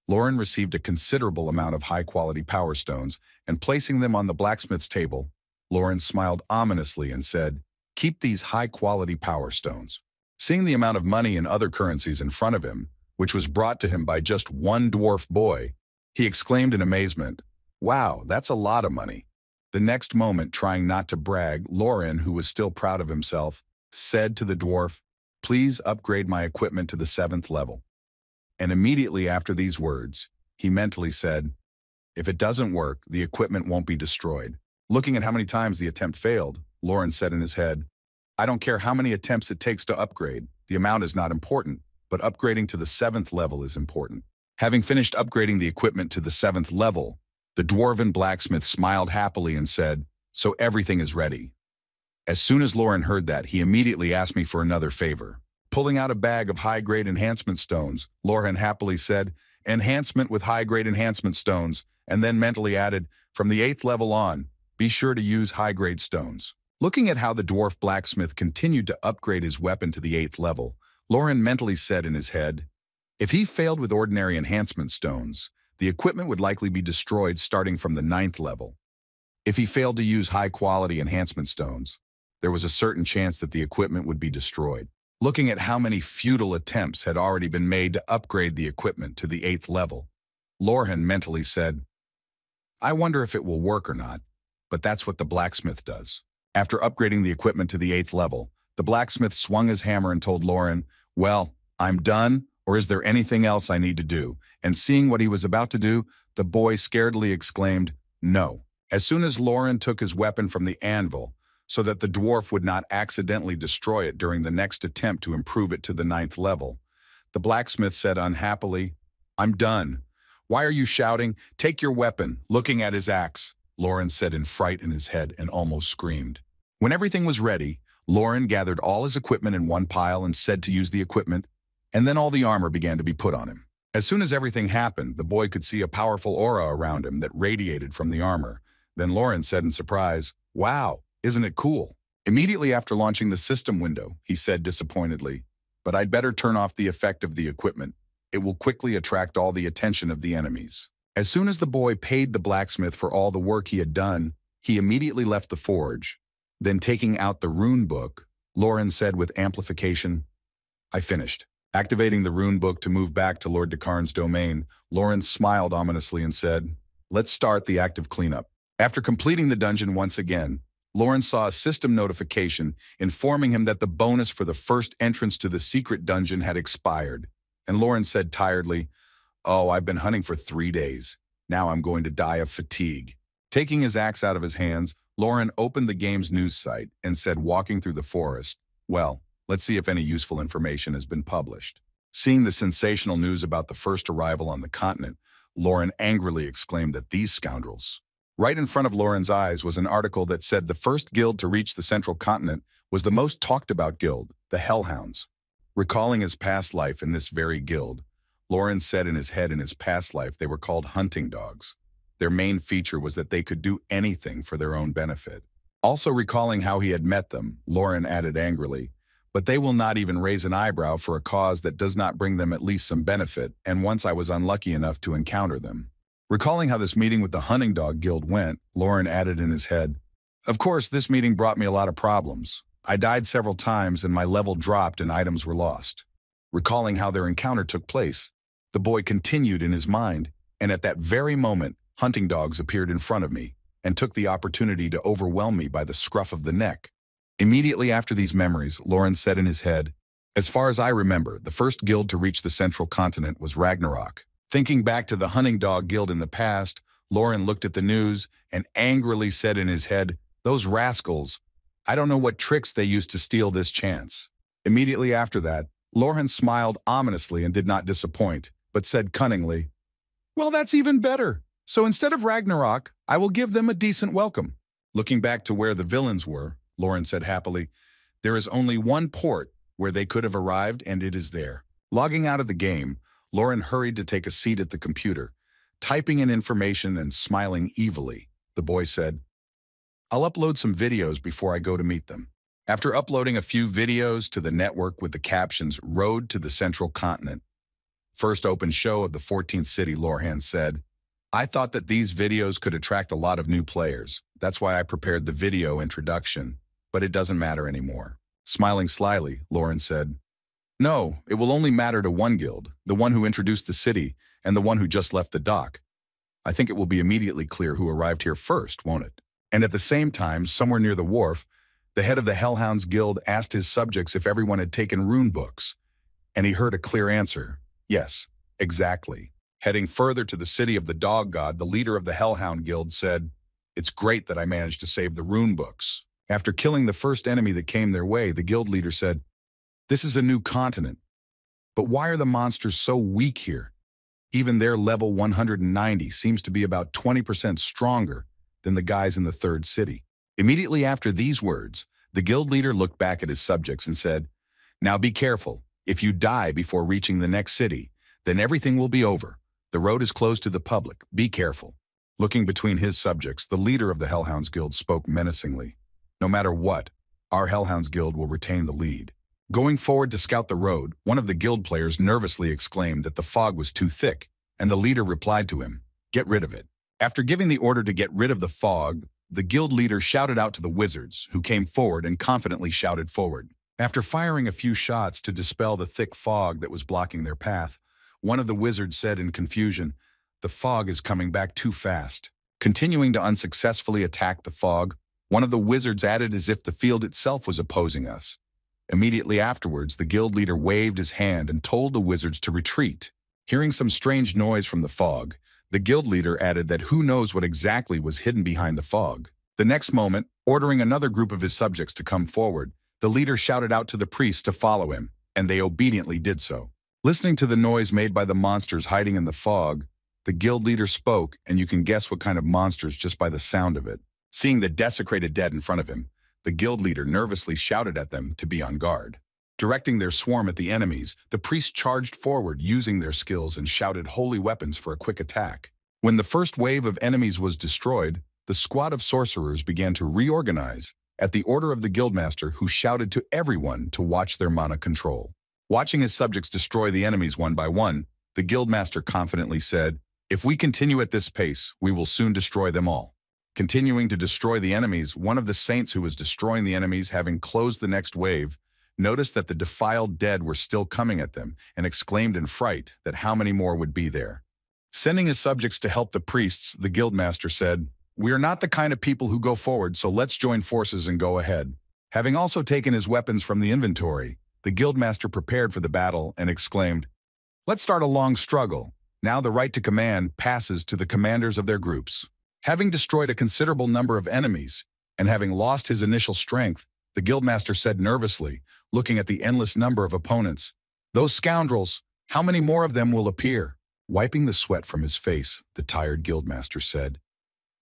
Lauren received a considerable amount of high-quality power stones, and placing them on the blacksmith's table, Lauren smiled ominously and said, "Keep these high-quality power stones." Seeing the amount of money and other currencies in front of him, which was brought to him by just one dwarf boy, he exclaimed in amazement, "Wow, that's a lot of money." The next moment, trying not to brag, Lauren, who was still proud of himself, said to the dwarf, "Please upgrade my equipment to the 7th level." And immediately after these words, he mentally said, "If it doesn't work, the equipment won't be destroyed." Looking at how many times the attempt failed, Lauren said in his head, "I don't care how many attempts it takes to upgrade, the amount is not important, but upgrading to the 7th level is important." Having finished upgrading the equipment to the 7th level, the dwarven blacksmith smiled happily and said, "So everything is ready." As soon as Lauren heard that, he immediately asked me for another favor. Pulling out a bag of high-grade enhancement stones, Lauren happily said, "Enhancement with high-grade enhancement stones," and then mentally added, "From the 8th level on, be sure to use high-grade stones." Looking at how the dwarf blacksmith continued to upgrade his weapon to the 8th level, Lauren mentally said in his head, "If he failed with ordinary enhancement stones, the equipment would likely be destroyed starting from the 9th level. If he failed to use high-quality enhancement stones, there was a certain chance that the equipment would be destroyed." Looking at how many futile attempts had already been made to upgrade the equipment to the 8th level, Lorhan mentally said, "I wonder if it will work or not, but that's what the blacksmith does." After upgrading the equipment to the 8th level, the blacksmith swung his hammer and told Lauren, "Well, I'm done, or is there anything else I need to do?" And seeing what he was about to do, the boy scaredly exclaimed, "No." As soon as Lauren took his weapon from the anvil, so that the dwarf would not accidentally destroy it during the next attempt to improve it to the 9th level, the blacksmith said unhappily, "I'm done. Why are you shouting? Take your weapon." Looking at his axe, Lauren said in fright in his head and almost screamed. When everything was ready, Lauren gathered all his equipment in one pile and said to use the equipment, and then all the armor began to be put on him. As soon as everything happened, the boy could see a powerful aura around him that radiated from the armor. Then Lauren said in surprise, "Wow, isn't it cool?" Immediately after launching the system window, he said disappointedly, "But I'd better turn off the effect of the equipment. It will quickly attract all the attention of the enemies." As soon as the boy paid the blacksmith for all the work he had done, he immediately left the forge. Then taking out the rune book, Lauren said with amplification, "I finished." Activating the rune book to move back to Lord Dekarn's domain, Lauren smiled ominously and said, "Let's start the active cleanup." After completing the dungeon once again, Lauren saw a system notification informing him that the bonus for the first entrance to the secret dungeon had expired. And Lauren said tiredly, "Oh, I've been hunting for 3 days. Now I'm going to die of fatigue." Taking his axe out of his hands, Lauren opened the game's news site and said, walking through the forest, "Well, let's see if any useful information has been published." Seeing the sensational news about the first arrival on the continent, Lauren angrily exclaimed at these scoundrels. Right in front of Lauren's eyes was an article that said the first guild to reach the central continent was the most talked about guild, the Hellhounds. Recalling his past life in this very guild, Lauren said in his head in his past life they were called hunting dogs. Their main feature was that they could do anything for their own benefit. Also recalling how he had met them, Lauren added angrily, but they will not even raise an eyebrow for a cause that does not bring them at least some benefit, and once I was unlucky enough to encounter them. Recalling how this meeting with the Hunting Dog Guild went, Lauren added in his head, "Of course, this meeting brought me a lot of problems. I died several times and my level dropped and items were lost." Recalling how their encounter took place, the boy continued in his mind, and at that very moment, hunting dogs appeared in front of me and took the opportunity to overwhelm me by the scruff of the neck. Immediately after these memories, Lauren said in his head, "As far as I remember, the first guild to reach the central continent was Ragnarok." Thinking back to the Hunting Dog Guild in the past, Lauren looked at the news and angrily said in his head, "Those rascals, I don't know what tricks they used to steal this chance." Immediately after that, Lauren smiled ominously and did not disappoint, but said cunningly, "Well, that's even better. So instead of Ragnarok, I will give them a decent welcome." Looking back to where the villains were, Lauren said happily, "There is only one port where they could have arrived, and it is there." Logging out of the game, Lauren hurried to take a seat at the computer, typing in information and smiling evilly. The boy said, "I'll upload some videos before I go to meet them." After uploading a few videos to the network with the captions, "Road to the Central Continent, First Open Show of the 14th City," Lorhan said, "I thought that these videos could attract a lot of new players. That's why I prepared the video introduction, but it doesn't matter anymore." Smiling slyly, Lauren said, "No, it will only matter to one guild, the one who introduced the city and the one who just left the dock. I think it will be immediately clear who arrived here first, won't it?" And at the same time, somewhere near the wharf, the head of the Hellhounds Guild asked his subjects if everyone had taken rune books, and he heard a clear answer, "Yes, exactly." Heading further to the city of the Dog God, the leader of the Hellhound Guild said, "It's great that I managed to save the rune books." After killing the first enemy that came their way, the guild leader said, "This is a new continent, but why are the monsters so weak here? Even their level 190 seems to be about 20% stronger than the guys in the third city." Immediately after these words, the guild leader looked back at his subjects and said, "Now be careful. If you die before reaching the next city, then everything will be over. The road is closed to the public. Be careful." Looking between his subjects, the leader of the Hellhounds Guild spoke menacingly, "No matter what, our Hellhounds Guild will retain the lead." Going forward to scout the road, one of the guild players nervously exclaimed that the fog was too thick, and the leader replied to him, "Get rid of it." After giving the order to get rid of the fog, the guild leader shouted out to the wizards, who came forward and confidently shouted forward. After firing a few shots to dispel the thick fog that was blocking their path, one of the wizards said in confusion, "The fog is coming back too fast." Continuing to unsuccessfully attack the fog, one of the wizards added as if the field itself was opposing us. Immediately afterwards, the guild leader waved his hand and told the wizards to retreat. Hearing some strange noise from the fog, the guild leader added that who knows what exactly was hidden behind the fog. The next moment, ordering another group of his subjects to come forward, the leader shouted out to the priests to follow him, and they obediently did so. Listening to the noise made by the monsters hiding in the fog, the guild leader spoke, and you can guess what kind of monsters just by the sound of it. Seeing the desecrated dead in front of him, the guild leader nervously shouted at them to be on guard. Directing their swarm at the enemies, the priests charged forward using their skills and shouted holy weapons for a quick attack. When the first wave of enemies was destroyed, the squad of sorcerers began to reorganize at the order of the guildmaster, who shouted to everyone to watch their mana control. Watching his subjects destroy the enemies one by one, the guildmaster confidently said, "If we continue at this pace, we will soon destroy them all." Continuing to destroy the enemies, one of the saints who was destroying the enemies, having closed the next wave, noticed that the defiled dead were still coming at them and exclaimed in fright that how many more would be there. Sending his subjects to help the priests, the guildmaster said, "We are not the kind of people who go forward, so let's join forces and go ahead." Having also taken his weapons from the inventory, the guildmaster prepared for the battle and exclaimed, "Let's start a long struggle. Now the right to command passes to the commanders of their groups." Having destroyed a considerable number of enemies and having lost his initial strength, the guildmaster said nervously, looking at the endless number of opponents, "Those scoundrels, how many more of them will appear?" Wiping the sweat from his face, the tired guildmaster said,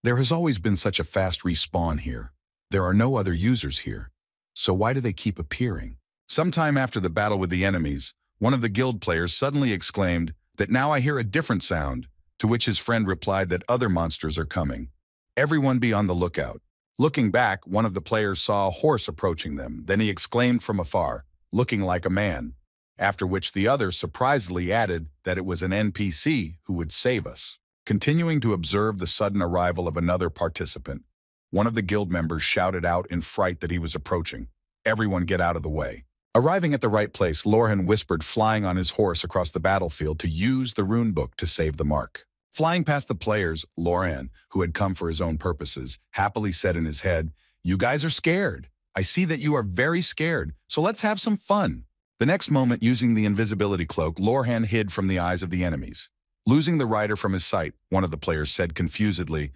"There has always been such a fast respawn here. There are no other users here. So why do they keep appearing?" Sometime after the battle with the enemies, one of the guild players suddenly exclaimed that now I hear a different sound, to which his friend replied that other monsters are coming. Everyone be on the lookout. Looking back, one of the players saw a horse approaching them. Then he exclaimed from afar, looking like a man, after which the other surprisingly added that it was an NPC who would save us. Continuing to observe the sudden arrival of another participant, one of the guild members shouted out in fright that he was approaching. Everyone get out of the way. Arriving at the right place, Lorhan whispered, flying on his horse across the battlefield to use the rune book to save the mark. Flying past the players, Lorhan, who had come for his own purposes, happily said in his head, "You guys are scared. I see that you are very scared, so let's have some fun." The next moment, using the invisibility cloak, Lorhan hid from the eyes of the enemies. Losing the rider from his sight, one of the players said confusedly,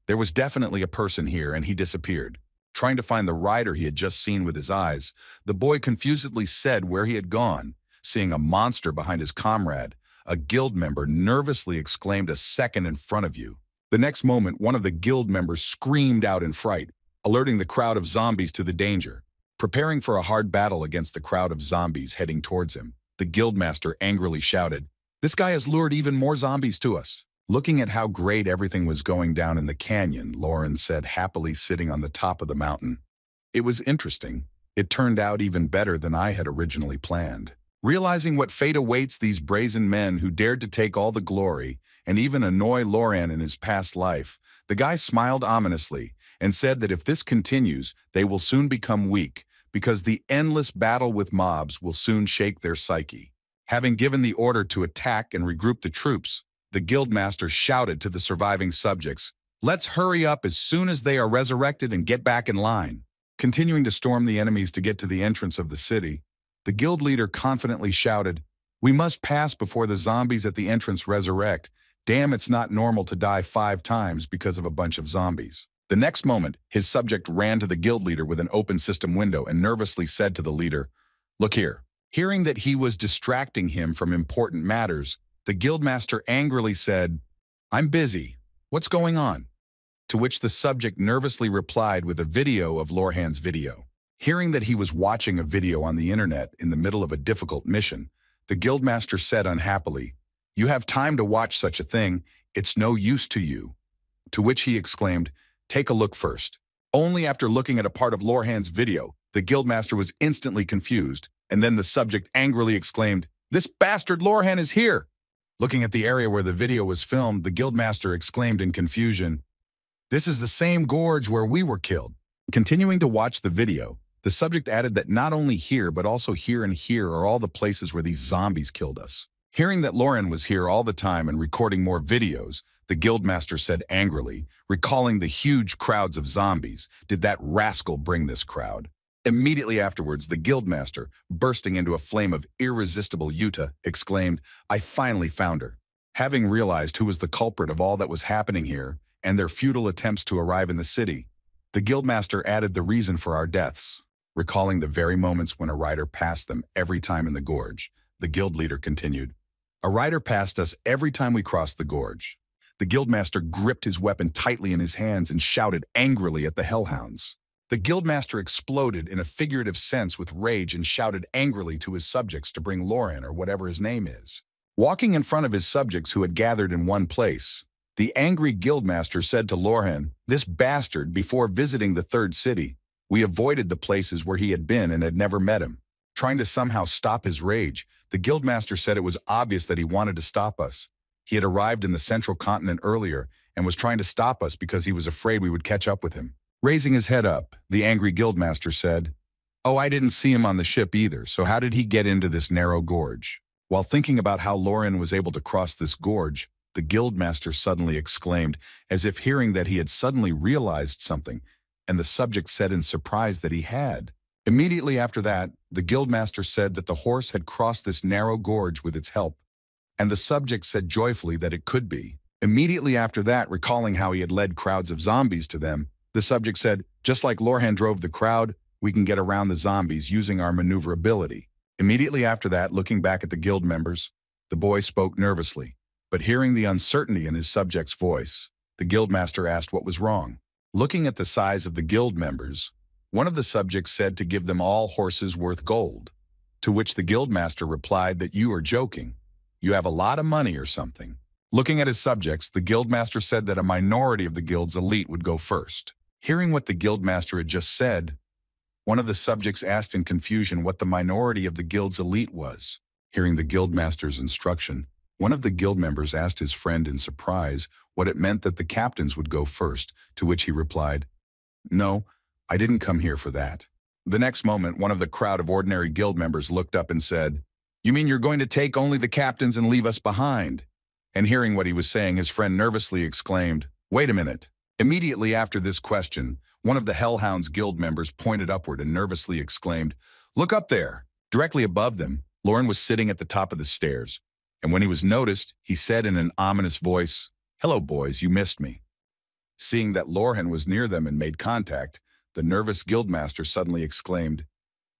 "There was definitely a person here and he disappeared." Trying to find the rider he had just seen with his eyes, the boy confusedly said where he had gone. Seeing a monster behind his comrade, a guild member nervously exclaimed, "A second in front of you." The next moment, one of the guild members screamed out in fright, alerting the crowd of zombies to the danger. Preparing for a hard battle against the crowd of zombies heading towards him, the guildmaster angrily shouted, "This guy has lured even more zombies to us." Looking at how great everything was going down in the canyon, Lauren said, happily sitting on the top of the mountain, "It was interesting. It turned out even better than I had originally planned." Realizing what fate awaits these brazen men who dared to take all the glory and even annoy Loran in his past life, the guy smiled ominously and said that if this continues, they will soon become weak because the endless battle with mobs will soon shake their psyche. Having given the order to attack and regroup the troops, the guildmaster shouted to the surviving subjects, "Let's hurry up as soon as they are resurrected and get back in line." Continuing to storm the enemies to get to the entrance of the city, the guild leader confidently shouted, "We must pass before the zombies at the entrance resurrect. Damn, it's not normal to die 5 times because of a bunch of zombies." The next moment, his subject ran to the guild leader with an open system window and nervously said to the leader, "Look here." Hearing that he was distracting him from important matters, the guildmaster angrily said, "I'm busy. What's going on?" To which the subject nervously replied with a video of Lorhan's video. Hearing that he was watching a video on the internet in the middle of a difficult mission, the guildmaster said unhappily, "You have time to watch such a thing. It's no use to you." To which he exclaimed, "Take a look first." Only after looking at a part of Lorhan's video, the guildmaster was instantly confused, and then the subject angrily exclaimed, "This bastard Lorhan is here!" Looking at the area where the video was filmed, the guildmaster exclaimed in confusion, "This is the same gorge where we were killed." Continuing to watch the video, the subject added that not only here but also here and here are all the places where these zombies killed us. Hearing that Lauren was here all the time and recording more videos, the guildmaster said angrily, recalling the huge crowds of zombies, "Did that rascal bring this crowd?" Immediately afterwards, the guildmaster, bursting into a flame of irresistible Yuta, exclaimed, "I finally found her." Having realized who was the culprit of all that was happening here and their futile attempts to arrive in the city, the guildmaster added the reason for our deaths. Recalling the very moments when a rider passed them every time in the gorge, the guild leader continued, "A rider passed us every time we crossed the gorge." The guildmaster gripped his weapon tightly in his hands and shouted angrily at the hellhounds. The guildmaster exploded in a figurative sense with rage and shouted angrily to his subjects to bring Lauren or whatever his name is. Walking in front of his subjects who had gathered in one place, the angry guildmaster said to Lorhan, "This bastard, before visiting the third city, we avoided the places where he had been and had never met him." Trying to somehow stop his rage, the guildmaster said it was obvious that he wanted to stop us. He had arrived in the central continent earlier and was trying to stop us because he was afraid we would catch up with him. Raising his head up, the angry guildmaster said, "Oh, I didn't see him on the ship either, so how did he get into this narrow gorge?" While thinking about how Lauren was able to cross this gorge, the guildmaster suddenly exclaimed, as if hearing that he had suddenly realized something, and the subject said in surprise that he had. Immediately after that, the guildmaster said that the horse had crossed this narrow gorge with its help, and the subject said joyfully that it could be. Immediately after that, recalling how he had led crowds of zombies to them, the subject said, "Just like Lorhan drove the crowd, we can get around the zombies using our maneuverability." Immediately after that, looking back at the guild members, the boy spoke nervously, but hearing the uncertainty in his subject's voice, the guildmaster asked what was wrong. Looking at the size of the guild members, one of the subjects said to give them all horses worth gold, to which the guildmaster replied that "You are joking. You have a lot of money or something." Looking at his subjects, the guildmaster said that a minority of the guild's elite would go first. Hearing what the guildmaster had just said, One of the subjects asked in confusion what the minority of the guild's elite was. Hearing the guildmaster's instruction, one of the guild members asked his friend in surprise what it meant that the captains would go first, to which he replied, "No, I didn't come here for that." The next moment, one of the crowd of ordinary guild members looked up and said, "You mean you're going to take only the captains and leave us behind?" And hearing what he was saying, his friend nervously exclaimed, "Wait a minute." Immediately after this question, one of the Hellhounds guild members pointed upward and nervously exclaimed, "Look up there!" Directly above them, Lauren was sitting at the top of the stairs, and when he was noticed, he said in an ominous voice, "Hello, boys, you missed me." Seeing that Lorhan was near them and made contact, the nervous guildmaster suddenly exclaimed,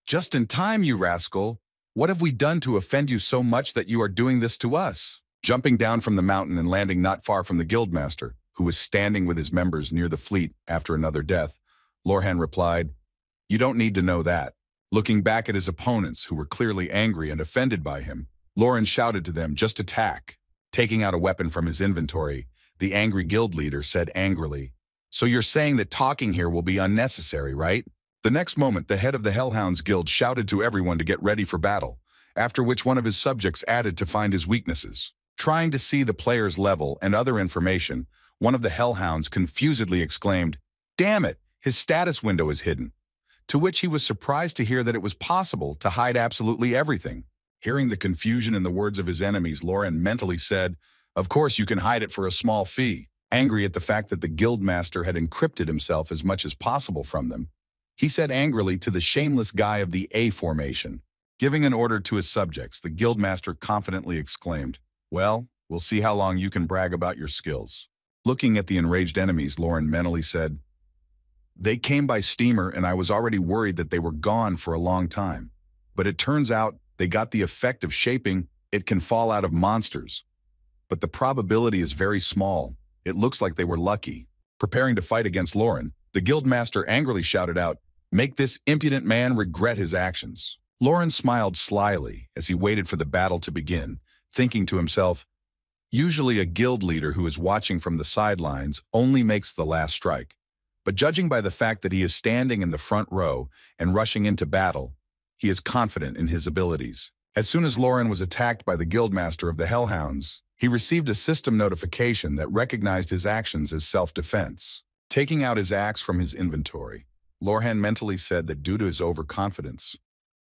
"Just in time, you rascal! What have we done to offend you so much that you are doing this to us?" Jumping down from the mountain and landing not far from the guildmaster, who was standing with his members near the fleet after another death, Lorhan replied, "You don't need to know that." Looking back at his opponents, who were clearly angry and offended by him, Lorhan shouted to them, "Just attack." Taking out a weapon from his inventory, the angry guild leader said angrily, "So you're saying that talking here will be unnecessary, right?" The next moment, the head of the Hellhounds Guild shouted to everyone to get ready for battle, after which one of his subjects added to find his weaknesses. Trying to see the player's level and other information, one of the Hellhounds confusedly exclaimed, "Damn it, his status window is hidden." To which he was surprised to hear that it was possible to hide absolutely everything. Hearing the confusion in the words of his enemies, Lauren mentally said, "Of course you can hide it for a small fee." Angry at the fact that the guildmaster had encrypted himself as much as possible from them, he said angrily to the shameless guy of the A formation. Giving an order to his subjects, the guildmaster confidently exclaimed, "Well, we'll see how long you can brag about your skills." Looking at the enraged enemies, Lauren mentally said, "They came by steamer and I was already worried that they were gone for a long time. But it turns out they got the effect of shaping. It can fall out of monsters. But the probability is very small. It looks like they were lucky." Preparing to fight against Lauren, the guildmaster angrily shouted out, "Make this impudent man regret his actions." Lauren smiled slyly as he waited for the battle to begin, thinking to himself, "Usually a guild leader who is watching from the sidelines only makes the last strike. But judging by the fact that he is standing in the front row and rushing into battle, he is confident in his abilities." As soon as Lauren was attacked by the guildmaster of the Hellhounds, he received a system notification that recognized his actions as self-defense. Taking out his axe from his inventory, Lorhan mentally said that due to his overconfidence,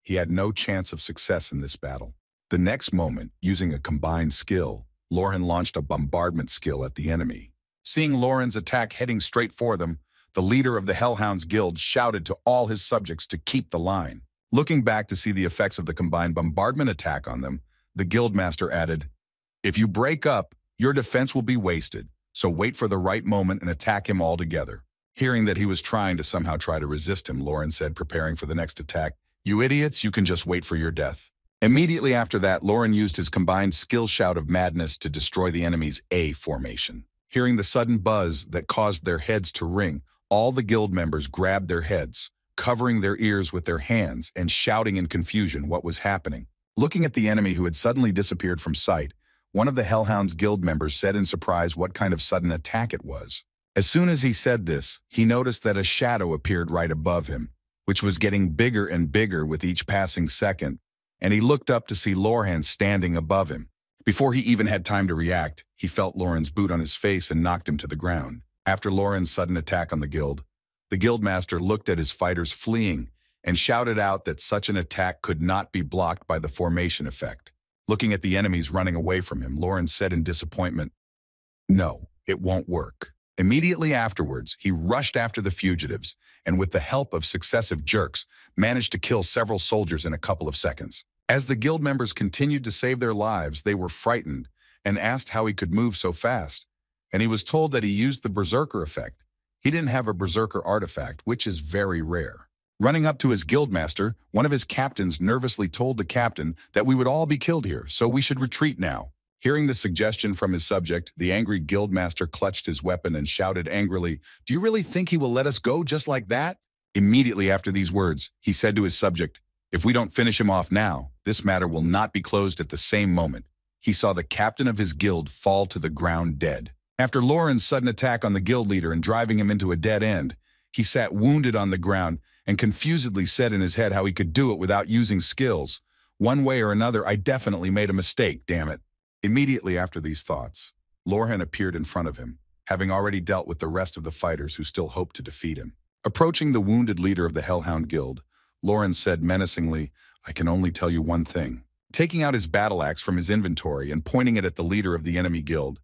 he had no chance of success in this battle. The next moment, using a combined skill, Lorhan launched a bombardment skill at the enemy. Seeing Lauren's attack heading straight for them, the leader of the Hellhounds Guild shouted to all his subjects to keep the line. Looking back to see the effects of the combined bombardment attack on them, the guildmaster added, "If you break up, your defense will be wasted, so wait for the right moment and attack him all together." Hearing that he was trying to resist him, Lauren said, preparing for the next attack, "You idiots, you can just wait for your death." Immediately after that, Lauren used his combined skill shout of madness to destroy the enemy's A formation. Hearing the sudden buzz that caused their heads to ring, all the guild members grabbed their heads, covering their ears with their hands and shouting in confusion what was happening. Looking at the enemy who had suddenly disappeared from sight, one of the Hellhounds Guild members said in surprise what kind of sudden attack it was. As soon as he said this, he noticed that a shadow appeared right above him, which was getting bigger and bigger with each passing second, and he looked up to see Lorhan standing above him. Before he even had time to react, he felt Lauren's boot on his face and knocked him to the ground. After Lauren's sudden attack on the guildmaster looked at his fighters fleeing and shouted out that such an attack could not be blocked by the formation effect. Looking at the enemies running away from him, Lauren said in disappointment, "No, it won't work." Immediately afterwards, he rushed after the fugitives and with the help of successive jerks, managed to kill several soldiers in a couple of seconds. As the guild members continued to save their lives, they were frightened and asked how he could move so fast, and he was told that he used the berserker effect. He didn't have a berserker artifact, which is very rare. Running up to his guildmaster, one of his captains nervously told the captain that we would all be killed here, so we should retreat now. Hearing the suggestion from his subject, the angry guildmaster clutched his weapon and shouted angrily, "Do you really think he will let us go just like that?" Immediately after these words, he said to his subject, "If we don't finish him off now, this matter will not be closed at the same moment." He saw the captain of his guild fall to the ground dead. After Lauren's sudden attack on the guild leader and driving him into a dead end, he sat wounded on the ground and confusedly said in his head how he could do it without using skills. One way or another, I definitely made a mistake, damn it. Immediately after these thoughts, Lorhan appeared in front of him, having already dealt with the rest of the fighters who still hoped to defeat him. Approaching the wounded leader of the Hellhound Guild, Lorhan said menacingly, I can only tell you one thing. Taking out his battle axe from his inventory and pointing it at the leader of the enemy guild,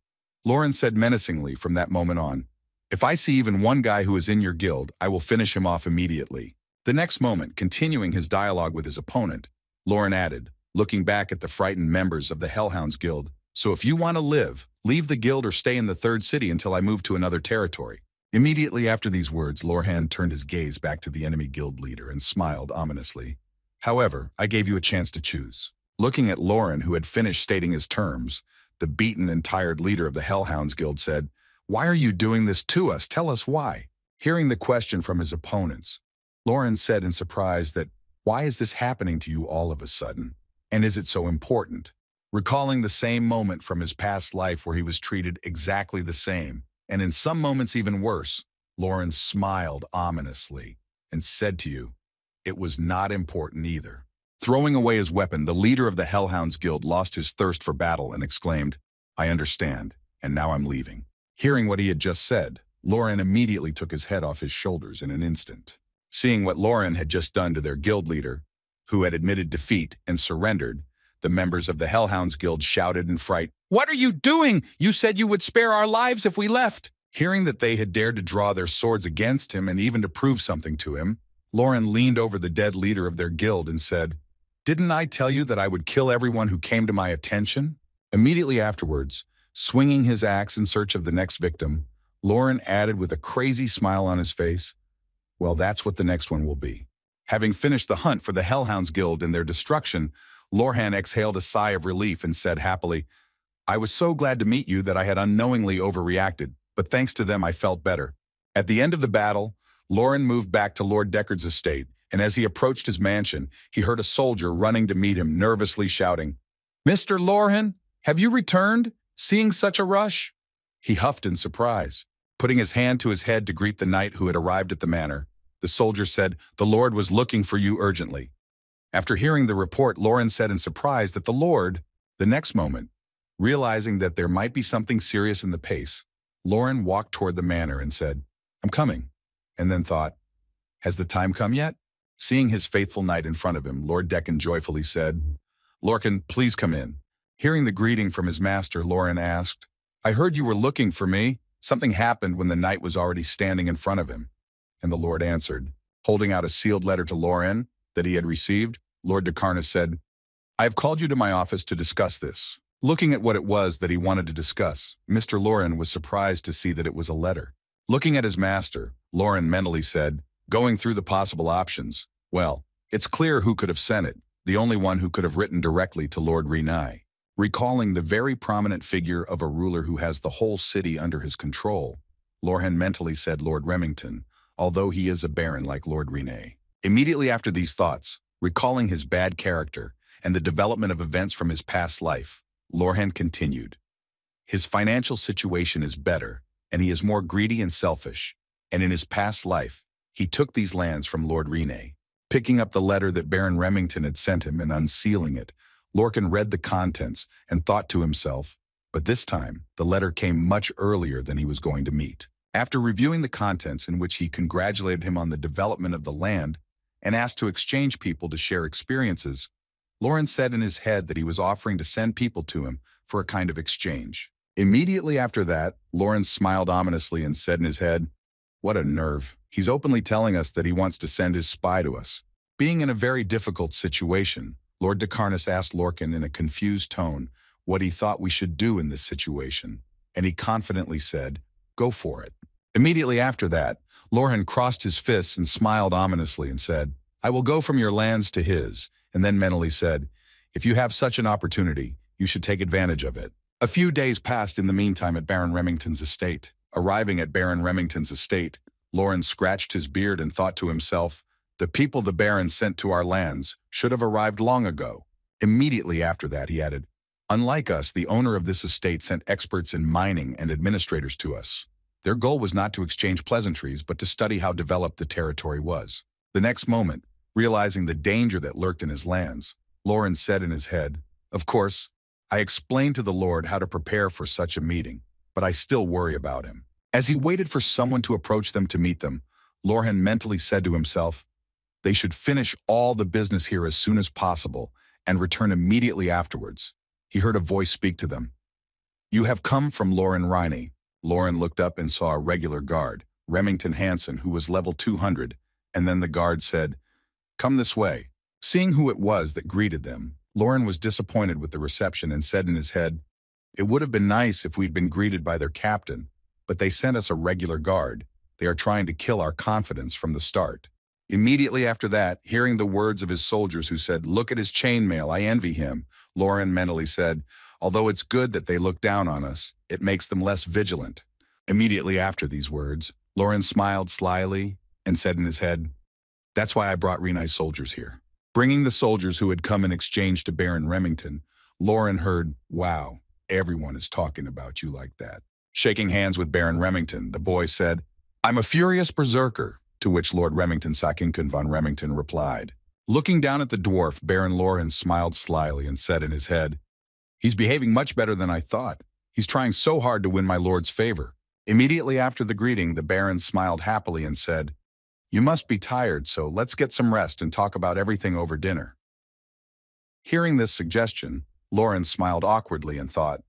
Lorhan said menacingly from that moment on, if I see even one guy who is in your guild, I will finish him off immediately. The next moment, continuing his dialogue with his opponent, Lorhan added, looking back at the frightened members of the Hellhounds Guild, so if you want to live, leave the guild or stay in the third city until I move to another territory. Immediately after these words, Lorhan turned his gaze back to the enemy guild leader and smiled ominously. However, I gave you a chance to choose. Looking at Lorhan, who had finished stating his terms, the beaten and tired leader of the Hellhounds Guild said, Why are you doing this to us? Tell us why. Hearing the question from his opponents, Lorhan said in surprise that, Why is this happening to you all of a sudden? And is it so important? Recalling the same moment from his past life where he was treated exactly the same, and in some moments even worse, Lorhan smiled ominously and said to you, It was not important either. Throwing away his weapon, the leader of the Hellhounds Guild lost his thirst for battle and exclaimed, I understand, and now I'm leaving. Hearing what he had just said, Lorhan immediately took his head off his shoulders in an instant. Seeing what Lorhan had just done to their guild leader, who had admitted defeat and surrendered, the members of the Hellhounds Guild shouted in fright, What are you doing? You said you would spare our lives if we left. Hearing that they had dared to draw their swords against him and even to prove something to him, Lorhan leaned over the dead leader of their guild and said, Didn't I tell you that I would kill everyone who came to my attention? Immediately afterwards, swinging his axe in search of the next victim, Lorhan added with a crazy smile on his face, Well, that's what the next one will be. Having finished the hunt for the Hellhounds Guild and their destruction, Lorhan exhaled a sigh of relief and said happily, I was so glad to meet you that I had unknowingly overreacted, but thanks to them I felt better. At the end of the battle, Lorhan moved back to Lord Deckard's estate, and as he approached his mansion, he heard a soldier running to meet him, nervously shouting, Mr. Lorhan, have you returned, seeing such a rush? He huffed in surprise. Putting his hand to his head to greet the knight who had arrived at the manor, the soldier said, The Lord was looking for you urgently. After hearing the report, Lorhan said in surprise that the Lord, the next moment, realizing that there might be something serious in the pace, Lorhan walked toward the manor and said, I'm coming, and then thought, Has the time come yet? Seeing his faithful knight in front of him, Lord Deckard joyfully said, Lorcan, please come in. Hearing the greeting from his master, Lorhan asked, I heard you were looking for me. Something happened when the knight was already standing in front of him. And the Lord answered, holding out a sealed letter to Lorhan that he had received, Lord Decarnus said, I have called you to my office to discuss this. Looking at what it was that he wanted to discuss, Mr. Lorhan was surprised to see that it was a letter. Looking at his master, Lorhan mentally said, going through the possible options, well, it's clear who could have sent it, the only one who could have written directly to Lord Renai. Recalling the very prominent figure of a ruler who has the whole city under his control, Lorhan mentally said Lord Remington, although he is a baron like Lord Renai. Immediately after these thoughts, recalling his bad character and the development of events from his past life, Lorhan continued. His financial situation is better, and he is more greedy and selfish, and in his past life, he took these lands from Lord Renai. Picking up the letter that Baron Remington had sent him and unsealing it, Lorcan read the contents and thought to himself, but this time, the letter came much earlier than he was going to meet. After reviewing the contents in which he congratulated him on the development of the land and asked to exchange people to share experiences, Lorhan said in his head that he was offering to send people to him for a kind of exchange. Immediately after that, Lorhan smiled ominously and said in his head, what a nerve. He's openly telling us that he wants to send his spy to us. Being in a very difficult situation, Lord Decarnus asked Lorcan in a confused tone what he thought we should do in this situation, and he confidently said, go for it. Immediately after that, Lorhan crossed his fists and smiled ominously and said, I will go from your lands to his, and then mentally said, if you have such an opportunity, you should take advantage of it. A few days passed in the meantime at Baron Remington's estate. Arriving at Baron Remington's estate, Lorhan scratched his beard and thought to himself, the people the Baron sent to our lands should have arrived long ago. Immediately after that, he added, unlike us, the owner of this estate sent experts in mining and administrators to us. Their goal was not to exchange pleasantries, but to study how developed the territory was. The next moment, realizing the danger that lurked in his lands, Lauren said in his head, "Of course, I explained to the Lord how to prepare for such a meeting, but I still worry about him." As he waited for someone to approach them to meet them, Lauren mentally said to himself, they should finish all the business here as soon as possible and return immediately afterwards. He heard a voice speak to them. "You have come from Lauren Riney." Lauren looked up and saw a regular guard, Remington Hansen, who was level 200, and then the guard said, "Come this way." Seeing who it was that greeted them, Lauren was disappointed with the reception and said in his head, "It would have been nice if we'd been greeted by their captain, but they sent us a regular guard. They are trying to kill our confidence from the start." Immediately after that, hearing the words of his soldiers who said, "Look at his chainmail, I envy him," Lauren mentally said, "Although it's good that they look down on us, it makes them less vigilant." Immediately after these words, Lauren smiled slyly and said in his head, "That's why I brought Renai's soldiers here." Bringing the soldiers who had come in exchange to Baron Remington, Lauren heard, "Wow, everyone is talking about you like that." Shaking hands with Baron Remington, the boy said, "I'm a furious berserker," to which Lord Remington Sakinkun von Remington replied. Looking down at the dwarf, Baron Lauren smiled slyly and said in his head, "He's behaving much better than I thought. He's trying so hard to win my lord's favor." Immediately after the greeting, the Baron smiled happily and said, "You must be tired, so let's get some rest and talk about everything over dinner." Hearing this suggestion, Lauren smiled awkwardly and thought,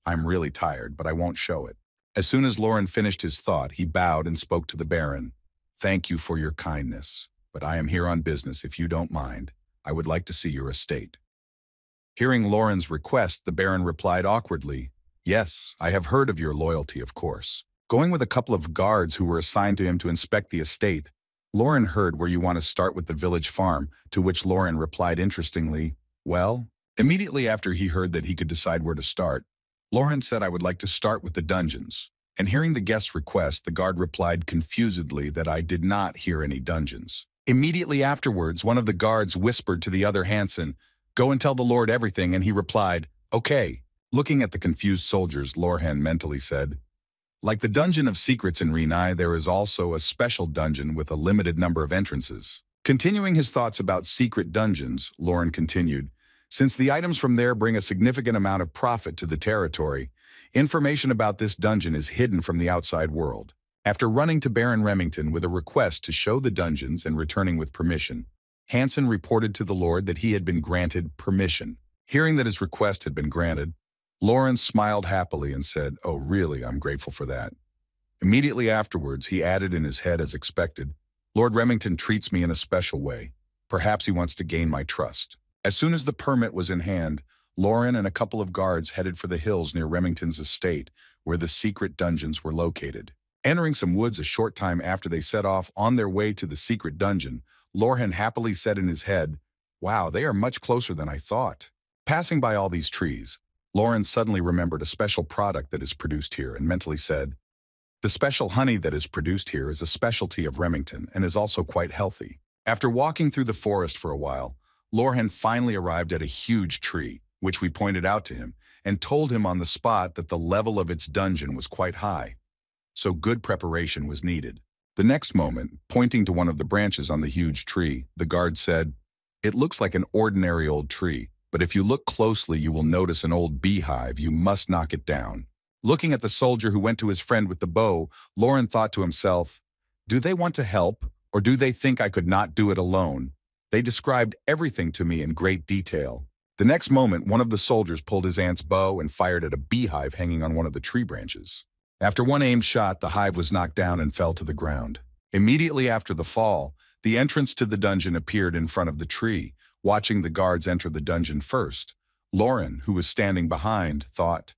"I'm really tired, but I won't show it." As soon as Lauren finished his thought, he bowed and spoke to the Baron. "Thank you for your kindness, but I am here on business. If you don't mind, I would like to see your estate." Hearing Lauren's request, the Baron replied awkwardly, "Yes, I have heard of your loyalty, of course." Going with a couple of guards who were assigned to him to inspect the estate, Lauren heard where you want to start with the village farm, to which Lauren replied interestingly, "Well," immediately after he heard that he could decide where to start, Lauren said, "I would like to start with the dungeons." And hearing the guest's request, the guard replied confusedly that I did not hear any dungeons. Immediately afterwards, one of the guards whispered to the other Hansen, "Go and tell the Lord everything," and he replied, "Okay." Looking at the confused soldiers, Lorhan mentally said, "Like the Dungeon of Secrets in Renai, there is also a special dungeon with a limited number of entrances." Continuing his thoughts about secret dungeons, Lauren continued, "Since the items from there bring a significant amount of profit to the territory, information about this dungeon is hidden from the outside world." After running to Baron Remington with a request to show the dungeons and returning with permission, Hansen reported to the Lord that he had been granted permission. Hearing that his request had been granted, Lauren smiled happily and said, "Oh, really, I'm grateful for that." Immediately afterwards, he added in his head as expected, "Lord Remington treats me in a special way. Perhaps he wants to gain my trust." As soon as the permit was in hand, Lauren and a couple of guards headed for the hills near Remington's estate, where the secret dungeons were located. Entering some woods a short time after they set off on their way to the secret dungeon, Lauren happily said in his head, "Wow, they are much closer than I thought." Passing by all these trees, Lauren suddenly remembered a special product that is produced here and mentally said, "The special honey that is produced here is a specialty of Remington and is also quite healthy." After walking through the forest for a while, Lauren finally arrived at a huge tree, which we pointed out to him, and told him on the spot that the level of its dungeon was quite high, so good preparation was needed. The next moment, pointing to one of the branches on the huge tree, the guard said, "It looks like an ordinary old tree, but if you look closely you will notice an old beehive. You must knock it down." Looking at the soldier who went to his friend with the bow, Lauren thought to himself, "Do they want to help, or do they think I could not do it alone? They described everything to me in great detail." The next moment, one of the soldiers pulled his aunt's bow and fired at a beehive hanging on one of the tree branches. After one aimed shot, the hive was knocked down and fell to the ground. Immediately after the fall, the entrance to the dungeon appeared in front of the tree. Watching the guards enter the dungeon first, Lauren, who was standing behind, thought,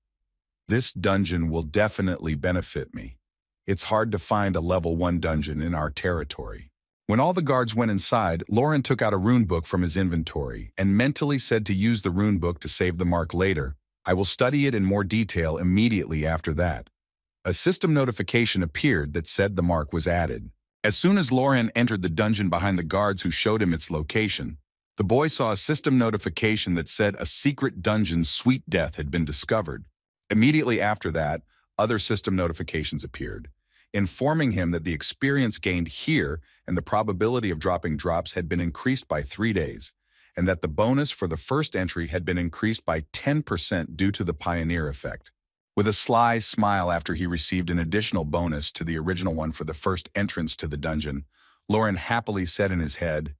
"This dungeon will definitely benefit me. It's hard to find a level 1 dungeon in our territory." When all the guards went inside, Lauren took out a rune book from his inventory and mentally said to use the rune book to save the mark later. "I will study it in more detail immediately after that." A system notification appeared that said the mark was added. As soon as Lauren entered the dungeon behind the guards who showed him its location, the boy saw a system notification that said a secret dungeon's sweet death had been discovered. Immediately after that, other system notifications appeared. informing him that the experience gained here and the probability of dropping drops had been increased by 3 days, and that the bonus for the first entry had been increased by 10% due to the pioneer effect. With a sly smile after he received an additional bonus to the original one for the first entrance to the dungeon, Lauren happily said in his head,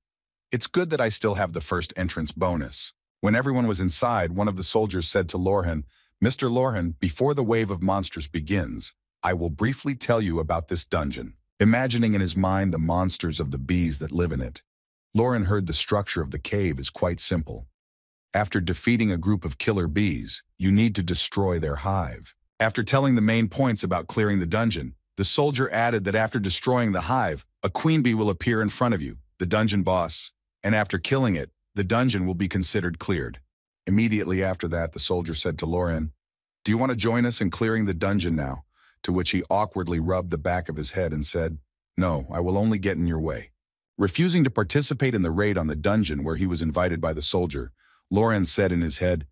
"It's good that I still have the first entrance bonus." When everyone was inside, one of the soldiers said to Lorhan, "Mr. Lorhan, before the wave of monsters begins, I will briefly tell you about this dungeon." Imagining in his mind the monsters of the bees that live in it, Lauren heard the structure of the cave is quite simple. After defeating a group of killer bees, you need to destroy their hive. After telling the main points about clearing the dungeon, the soldier added that after destroying the hive, a queen bee will appear in front of you, the dungeon boss, and after killing it, the dungeon will be considered cleared. Immediately after that, the soldier said to Lauren, "Do you want to join us in clearing the dungeon now?" To which he awkwardly rubbed the back of his head and said, "No, I will only get in your way." Refusing to participate in the raid on the dungeon where he was invited by the soldier, Lauren said in his head,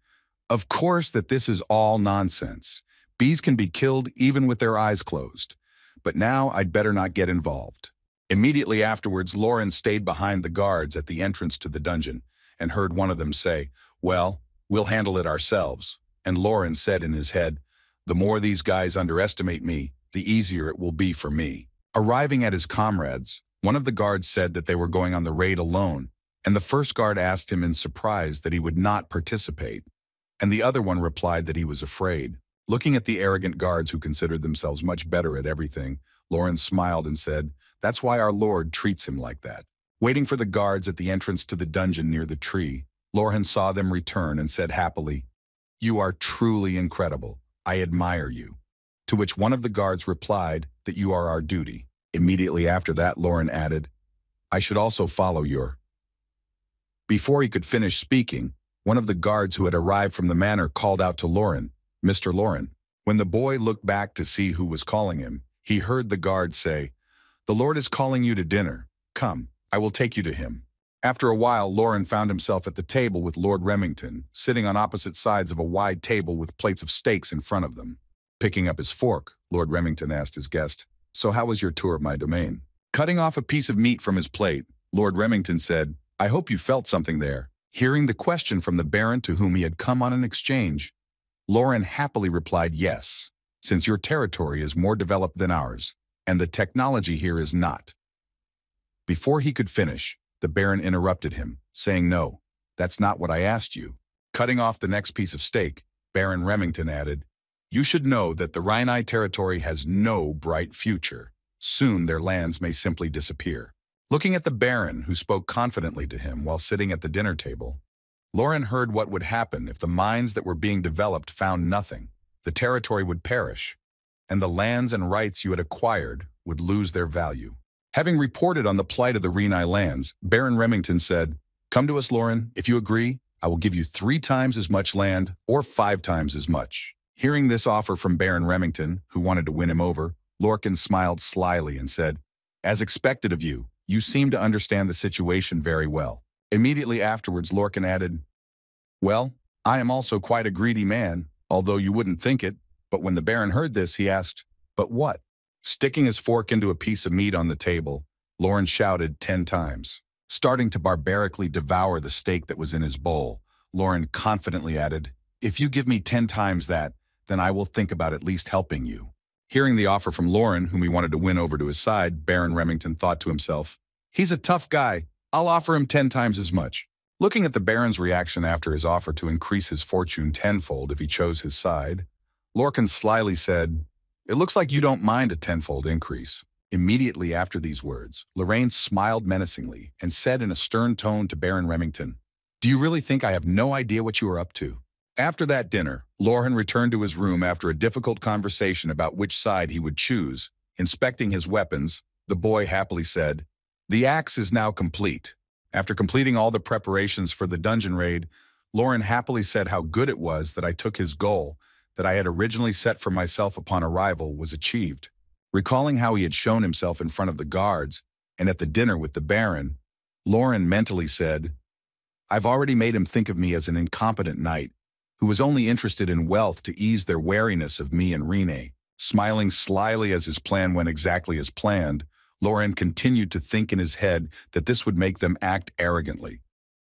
"Of course that this is all nonsense. Bees can be killed even with their eyes closed. But now I'd better not get involved." Immediately afterwards, Lauren stayed behind the guards at the entrance to the dungeon and heard one of them say, "Well, we'll handle it ourselves." And Lauren said in his head, "The more these guys underestimate me, the easier it will be for me." Arriving at his comrades, one of the guards said that they were going on the raid alone, and the first guard asked him in surprise that he would not participate, and the other one replied that he was afraid. Looking at the arrogant guards who considered themselves much better at everything, Lauren smiled and said, "That's why our Lord treats him like that." Waiting for the guards at the entrance to the dungeon near the tree, Lauren saw them return and said happily, "You are truly incredible. I admire you." To which one of the guards replied that you are our duty. Immediately after that, Lauren added, "I should also follow your—" Before he could finish speaking, one of the guards who had arrived from the manor called out to Lauren, "Mr. Lauren." When the boy looked back to see who was calling him, he heard the guard say, "The Lord is calling you to dinner. Come, I will take you to him." After a while, Lauren found himself at the table with Lord Remington, sitting on opposite sides of a wide table with plates of steaks in front of them. Picking up his fork, Lord Remington asked his guest, "So how was your tour of my domain?" Cutting off a piece of meat from his plate, Lord Remington said, "I hope you felt something there." Hearing the question from the Baron to whom he had come on an exchange, Lauren happily replied, "Yes, since your territory is more developed than ours, and the technology here is not." Before he could finish, the Baron interrupted him, saying, "No, that's not what I asked you." Cutting off the next piece of steak, Baron Remington added, "You should know that the Rhini territory has no bright future. Soon their lands may simply disappear." Looking at the Baron, who spoke confidently to him while sitting at the dinner table, Lauren heard what would happen if the mines that were being developed found nothing. The territory would perish, and the lands and rights you had acquired would lose their value. Having reported on the plight of the Rhini lands, Baron Remington said, "Come to us, Lauren. If you agree, I will give you 3 times as much land or 5 times as much." Hearing this offer from Baron Remington, who wanted to win him over, Lorcan smiled slyly and said, "As expected of you, you seem to understand the situation very well." Immediately afterwards, Lorcan added, "Well, I am also quite a greedy man, although you wouldn't think it." But when the Baron heard this, he asked, "But what?" Sticking his fork into a piece of meat on the table, Lauren shouted 10 times. Starting to barbarically devour the steak that was in his bowl, Lauren confidently added, "If you give me 10 times that, then I will think about at least helping you." Hearing the offer from Lauren, whom he wanted to win over to his side, Baron Remington thought to himself, "He's a tough guy. I'll offer him 10 times as much." Looking at the Baron's reaction after his offer to increase his fortune tenfold if he chose his side, Lorcan slyly said, "It looks like you don't mind a tenfold increase." Immediately after these words, Lorraine smiled menacingly and said in a stern tone to Baron Remington, "Do you really think I have no idea what you are up to?" After that dinner, Lorcan returned to his room after a difficult conversation about which side he would choose. Inspecting his weapons, the boy happily said, "The axe is now complete." After completing all the preparations for the dungeon raid, Lauren happily said how good it was that I took his goal that I had originally set for myself upon arrival was achieved. Recalling how he had shown himself in front of the guards and at the dinner with the Baron, Lauren mentally said, "I've already made him think of me as an incompetent knight who was only interested in wealth to ease their wariness of me and Rene. Smiling slyly as his plan went exactly as planned, Lauren continued to think in his head that this would make them act arrogantly,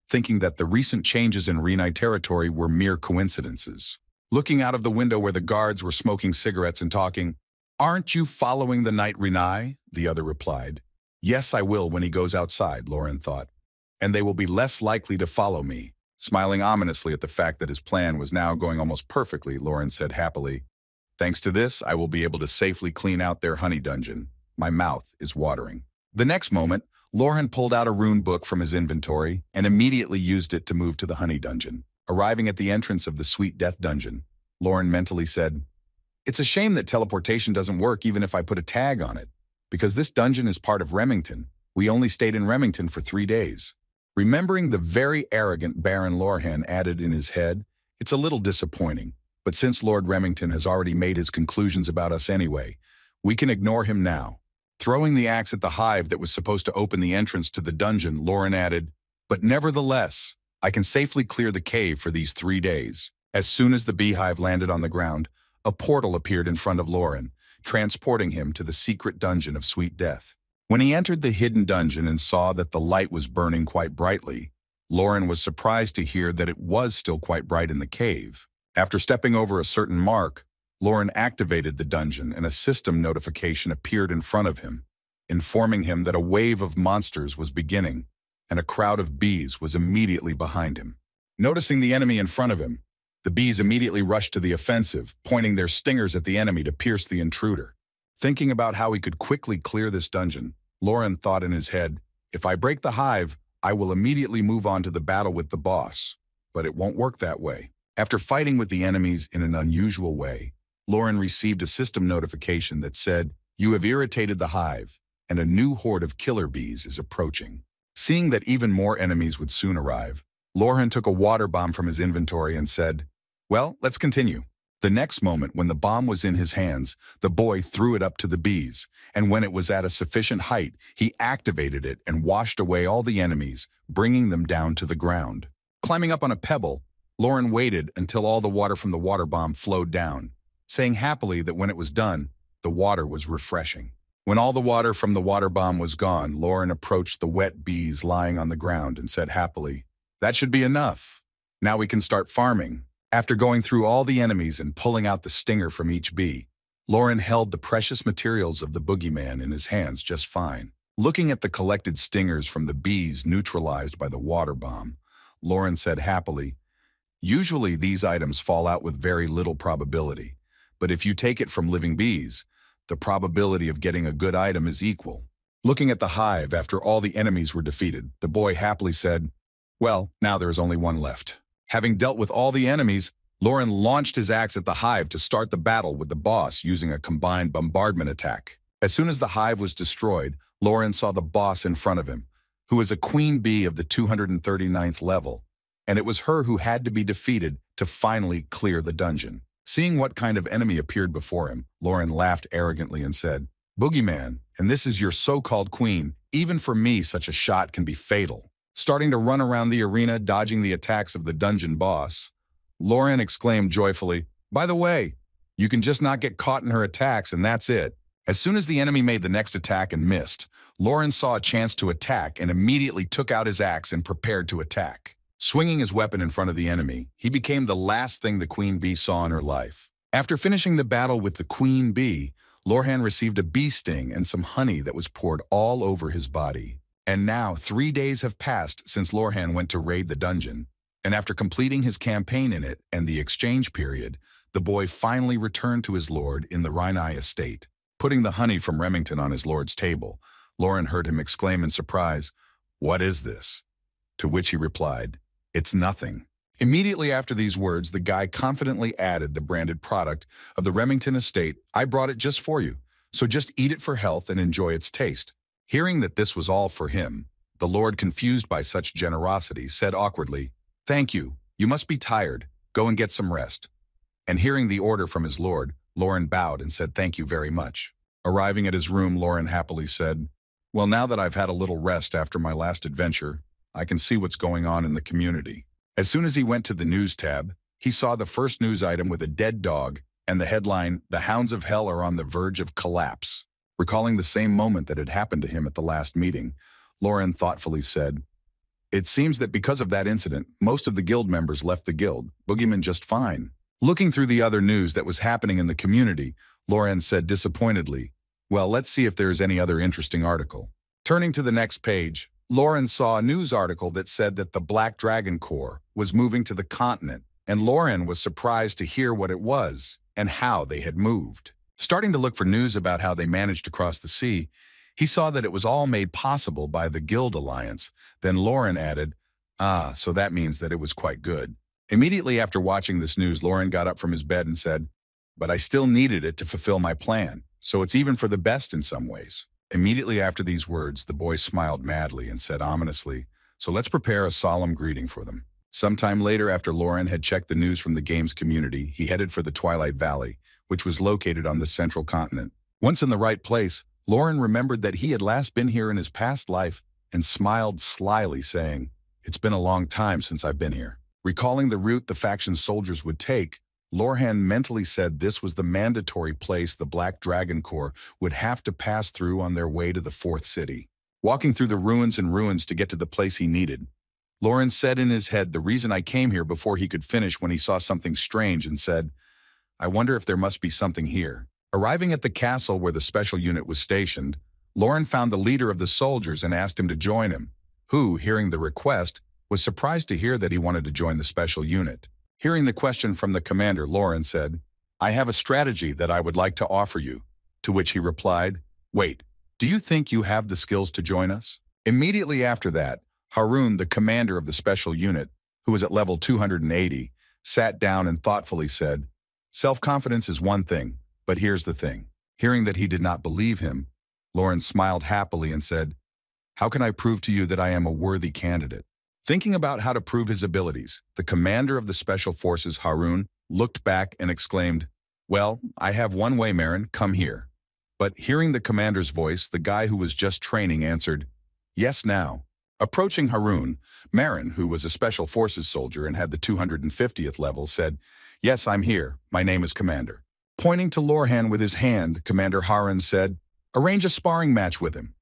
thinking that the recent changes in Renai territory were mere coincidences. Looking out of the window where the guards were smoking cigarettes and talking, "Aren't you following the Knight Renai?" the other replied. "Yes, I will when he goes outside," Lauren thought. "And they will be less likely to follow me." Smiling ominously at the fact that his plan was now going almost perfectly, Lauren said happily, "Thanks to this, I will be able to safely clean out their honey dungeon. My mouth is watering." The next moment, Lauren pulled out a rune book from his inventory and immediately used it to move to the honey dungeon. Arriving at the entrance of the Sweet Death dungeon, Lauren mentally said, "It's a shame that teleportation doesn't work even if I put a tag on it, because this dungeon is part of Remington. We only stayed in Remington for 3 days." Remembering the very arrogant Baron Lorhan added in his head, "It's a little disappointing, but since Lord Remington has already made his conclusions about us anyway, we can ignore him now." Throwing the axe at the hive that was supposed to open the entrance to the dungeon, Lauren added, "But nevertheless, I can safely clear the cave for these 3 days." As soon as the beehive landed on the ground, a portal appeared in front of Lauren, transporting him to the secret dungeon of Sweet Death. When he entered the hidden dungeon and saw that the light was burning quite brightly, Lauren was surprised to hear that it was still quite bright in the cave. After stepping over a certain mark, Lauren activated the dungeon and a system notification appeared in front of him, informing him that a wave of monsters was beginning and a crowd of bees was immediately behind him. Noticing the enemy in front of him, the bees immediately rushed to the offensive, pointing their stingers at the enemy to pierce the intruder. Thinking about how he could quickly clear this dungeon, Lauren thought in his head, "If I break the hive, I will immediately move on to the battle with the boss." But it won't work that way. After fighting with the enemies in an unusual way, Lauren received a system notification that said, "You have irritated the hive, and a new horde of killer bees is approaching." Seeing that even more enemies would soon arrive, Lauren took a water bomb from his inventory and said, "Well, let's continue." The next moment, when the bomb was in his hands, the boy threw it up to the bees, and when it was at a sufficient height, he activated it and washed away all the enemies, bringing them down to the ground. Climbing up on a pebble, Lauren waited until all the water from the water bomb flowed down, saying happily that when it was done, the water was refreshing. When all the water from the water bomb was gone, Lauren approached the wet bees lying on the ground and said happily, "That should be enough. Now we can start farming." After going through all the enemies and pulling out the stinger from each bee, Lauren held the precious materials of the boogeyman in his hands just fine. Looking at the collected stingers from the bees neutralized by the water bomb, Lauren said happily, "Usually these items fall out with very little probability, but if you take it from living bees, the probability of getting a good item is equal." Looking at the hive after all the enemies were defeated, the boy happily said, "Well, now there is only one left." Having dealt with all the enemies, Lauren launched his axe at the hive to start the battle with the boss using a combined bombardment attack. As soon as the hive was destroyed, Lauren saw the boss in front of him, who is a queen bee of the 239th level, and it was her who had to be defeated to finally clear the dungeon. Seeing what kind of enemy appeared before him, Lauren laughed arrogantly and said, "Boogeyman, and this is your so-called queen. Even for me, such a shot can be fatal." Starting to run around the arena, dodging the attacks of the dungeon boss, Lauren exclaimed joyfully, "By the way, you can just not get caught in her attacks and that's it." As soon as the enemy made the next attack and missed, Lauren saw a chance to attack and immediately took out his axe and prepared to attack. Swinging his weapon in front of the enemy, he became the last thing the queen bee saw in her life. After finishing the battle with the queen bee, Lorhan received a bee sting and some honey that was poured all over his body. And now 3 days have passed since Lorhan went to raid the dungeon, and after completing his campaign in it and the exchange period, the boy finally returned to his lord in the Rhinai estate. Putting the honey from Remington on his lord's table, Lauren heard him exclaim in surprise, "What is this?" To which he replied, "It's nothing." Immediately after these words, the guy confidently added the branded product of the Remington estate, "I brought it just for you, so just eat it for health and enjoy its taste." Hearing that this was all for him, the lord, confused by such generosity, said awkwardly, "Thank you. You must be tired. Go and get some rest." And hearing the order from his lord, Lauren bowed and said thank you very much. Arriving at his room, Lauren happily said, "Well, now that I've had a little rest after my last adventure, I can see what's going on in the community." As soon as he went to the news tab, he saw the first news item with a dead dog and the headline, "The Hounds of Hell Are on the Verge of Collapse." Recalling the same moment that had happened to him at the last meeting, Lauren thoughtfully said, "It seems that because of that incident, most of the guild members left the guild, Boogeyman just fine." Looking through the other news that was happening in the community, Lauren said disappointedly, "Well, let's see if there is any other interesting article." Turning to the next page, Lauren saw a news article that said that the Black Dragon Corps was moving to the continent, and Lauren was surprised to hear what it was and how they had moved. Starting to look for news about how they managed to cross the sea, he saw that it was all made possible by the Guild Alliance. Then Lauren added, so that means that it was quite good. Immediately after watching this news, Lauren got up from his bed and said, "But I still needed it to fulfill my plan, so it's even for the best in some ways." Immediately after these words, the boy smiled madly and said ominously, "So let's prepare a solemn greeting for them." Sometime later, after Lauren had checked the news from the games community, he headed for the Twilight Valley, which was located on the central continent. Once in the right place, Lauren remembered that he had last been here in his past life and smiled slyly, saying, "It's been a long time since I've been here." Recalling the route the faction soldiers would take, Lorhan mentally said this was the mandatory place the Black Dragon Corps would have to pass through on their way to the fourth city. Walking through the ruins and ruins to get to the place he needed, Lauren said in his head the reason I came here before he could finish when he saw something strange and said, "I wonder if there must be something here." Arriving at the castle where the special unit was stationed, Lauren found the leader of the soldiers and asked him to join him, who, hearing the request, was surprised to hear that he wanted to join the special unit. Hearing the question from the commander, Lauren said, "I have a strategy that I would like to offer you," to which he replied, "Wait, do you think you have the skills to join us?" Immediately after that, Harun, the commander of the special unit, who was at level 280, sat down and thoughtfully said, "Self-confidence is one thing, but here's the thing." Hearing that he did not believe him, Lauren smiled happily and said, "How can I prove to you that I am a worthy candidate?" Thinking about how to prove his abilities, the commander of the special forces, Harun, looked back and exclaimed, "Well, I have one way, Marin, come here." But hearing the commander's voice, the guy who was just training answered, "Yes, now." Approaching Harun, Marin, who was a special forces soldier and had the 250th level, said, "Yes, I'm here. My name is Commander." Pointing to Lorhan with his hand, Commander Harun said, "Arrange a sparring match with him."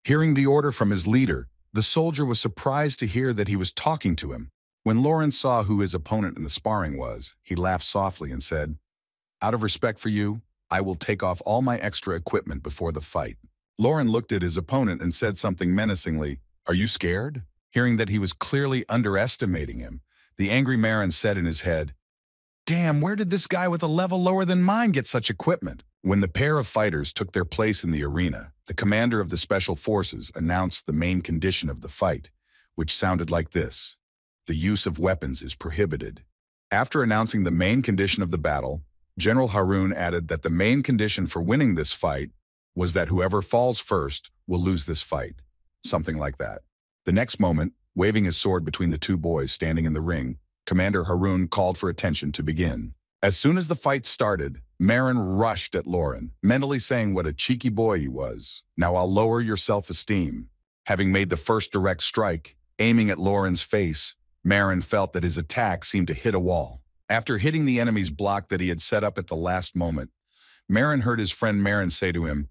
Hearing the order from his leader, the soldier was surprised to hear that he was talking to him. When Lauren saw who his opponent in the sparring was, he laughed softly and said, "Out of respect for you, I will take off all my extra equipment before the fight." Lauren looked at his opponent and said something menacingly, "Are you scared?" Hearing that he was clearly underestimating him, the angry Marin said in his head, "Damn, where did this guy with a level lower than mine get such equipment?" When the pair of fighters took their place in the arena, the commander of the special forces announced the main condition of the fight, which sounded like this: "The use of weapons is prohibited." After announcing the main condition of the battle, General Harun added that the main condition for winning this fight was that whoever falls first will lose this fight. Something like that. The next moment, waving his sword between the two boys standing in the ring, Commander Harun called for attention to begin. As soon as the fight started, Marin rushed at Lauren, mentally saying what a cheeky boy he was. "Now I'll lower your self-esteem." Having made the first direct strike, aiming at Lauren's face, Marin felt that his attack seemed to hit a wall. After hitting the enemy's block that he had set up at the last moment, Marin heard his friend Marin say to him,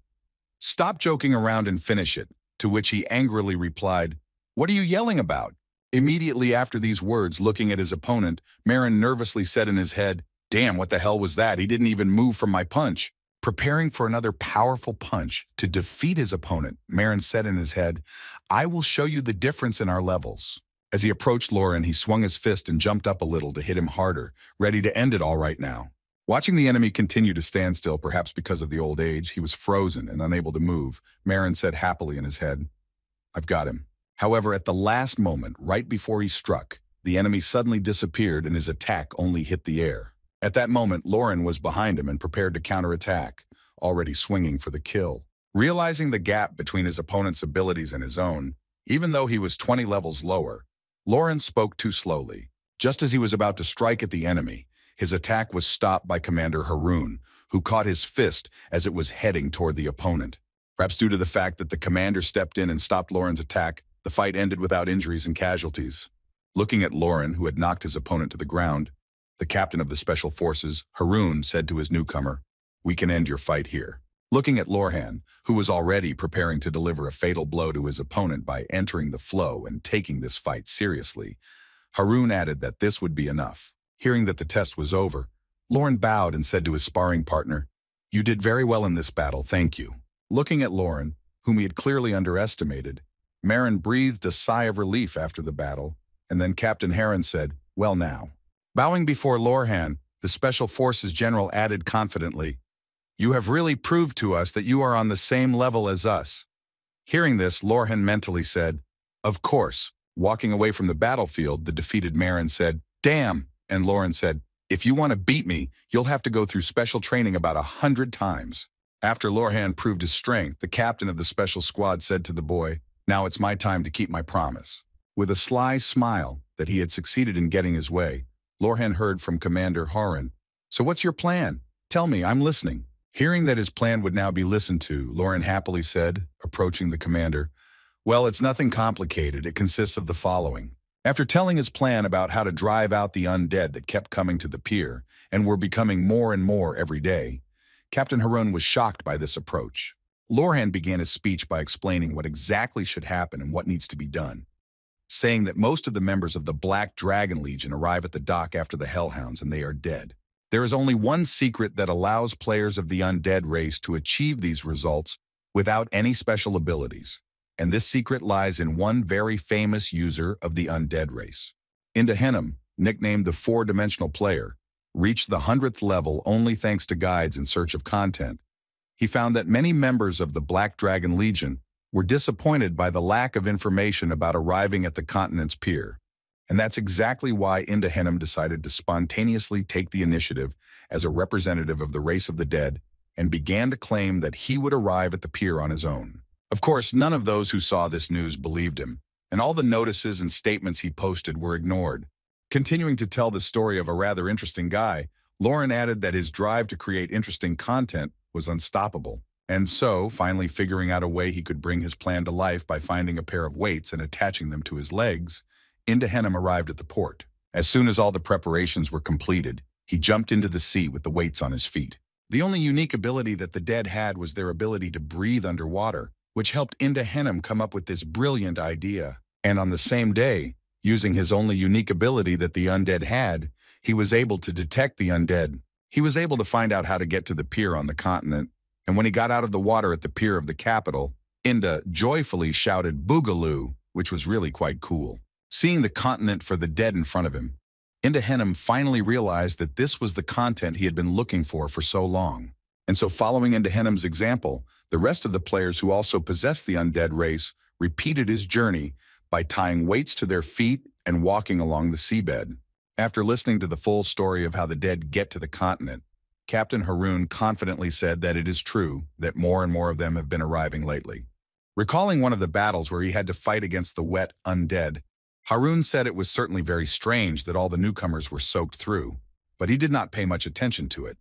"Stop joking around and finish it," to which he angrily replied, "What are you yelling about?" Immediately after these words, looking at his opponent, Marin nervously said in his head, "Damn, what the hell was that? He didn't even move from my punch." Preparing for another powerful punch to defeat his opponent, Marin said in his head, "I will show you the difference in our levels." As he approached Lauren, he swung his fist and jumped up a little to hit him harder, ready to end it all right now. Watching the enemy continue to stand still, perhaps because of the old age, he was frozen and unable to move. Marin said happily in his head, "I've got him." However, at the last moment, right before he struck, the enemy suddenly disappeared and his attack only hit the air. At that moment, Lauren was behind him and prepared to counterattack, already swinging for the kill. Realizing the gap between his opponent's abilities and his own, even though he was 20 levels lower, Lauren spoke too slowly. Just as he was about to strike at the enemy, his attack was stopped by Commander Harun, who caught his fist as it was heading toward the opponent. Perhaps due to the fact that the commander stepped in and stopped Lauren's attack, the fight ended without injuries and casualties. Looking at Lauren, who had knocked his opponent to the ground, The captain of the Special Forces, Haroon, said to his newcomer, "We can end your fight here." Looking at Lorhan, who was already preparing to deliver a fatal blow to his opponent by entering the flow and taking this fight seriously, Haroon added that this would be enough. Hearing that the test was over, Lauren bowed and said to his sparring partner, "You did very well in this battle, thank you." Looking at Lauren, whom he had clearly underestimated, Marin breathed a sigh of relief after the battle, and then Captain Heron said, "Well now." Bowing before Lorhan, the Special Forces General added confidently, "You have really proved to us that you are on the same level as us." Hearing this, Lorhan mentally said, "Of course." Walking away from the battlefield, the defeated Marin said, "Damn," and Lauren said, "If you want to beat me, you'll have to go through special training about 100 times. After Lorhan proved his strength, the captain of the special squad said to the boy, "Now it's my time to keep my promise." With a sly smile that he had succeeded in getting his way, Lorhan heard from Commander Horan, "So what's your plan? Tell me, I'm listening." Hearing that his plan would now be listened to, Lauren happily said, approaching the commander, "Well, it's nothing complicated. It consists of the following." After telling his plan about how to drive out the undead that kept coming to the pier and were becoming more and more every day, Captain Harun was shocked by this approach. Lorhan began his speech by explaining what exactly should happen and what needs to be done, saying that most of the members of the Black Dragon Legion arrive at the dock after the Hellhounds and they are dead. There is only one secret that allows players of the undead race to achieve these results without any special abilities, and this secret lies in one very famous user of the undead race. Indahenum, nicknamed the Four-Dimensional Player, reached the 100th level only thanks to guides in search of content. He found that many members of the Black Dragon Legion were disappointed by the lack of information about arriving at the continent's pier. And that's exactly why Indahenum decided to spontaneously take the initiative as a representative of the race of the dead and began to claim that he would arrive at the pier on his own. Of course, none of those who saw this news believed him, and all the notices and statements he posted were ignored. Continuing to tell the story of a rather interesting guy, Lauren added that his drive to create interesting content was unstoppable, and so, finally figuring out a way he could bring his plan to life by finding a pair of weights and attaching them to his legs, Indahenum arrived at the port. As soon as all the preparations were completed, he jumped into the sea with the weights on his feet. The only unique ability that the dead had was their ability to breathe underwater, which helped Indahenum come up with this brilliant idea. And on the same day, using his only unique ability that the undead had, he was able to detect the undead. He was able to find out how to get to the pier on the continent, and when he got out of the water at the pier of the capital, Inda joyfully shouted "Boogaloo," which was really quite cool. Seeing the continent for the dead in front of him, Indahenum finally realized that this was the content he had been looking for so long. And so following Indahenum's example, the rest of the players who also possessed the undead race repeated his journey by tying weights to their feet and walking along the seabed. After listening to the full story of how the dead get to the continent, Captain Haroon confidently said that it is true that more and more of them have been arriving lately. Recalling one of the battles where he had to fight against the wet undead, Haroon said it was certainly very strange that all the newcomers were soaked through, but he did not pay much attention to it.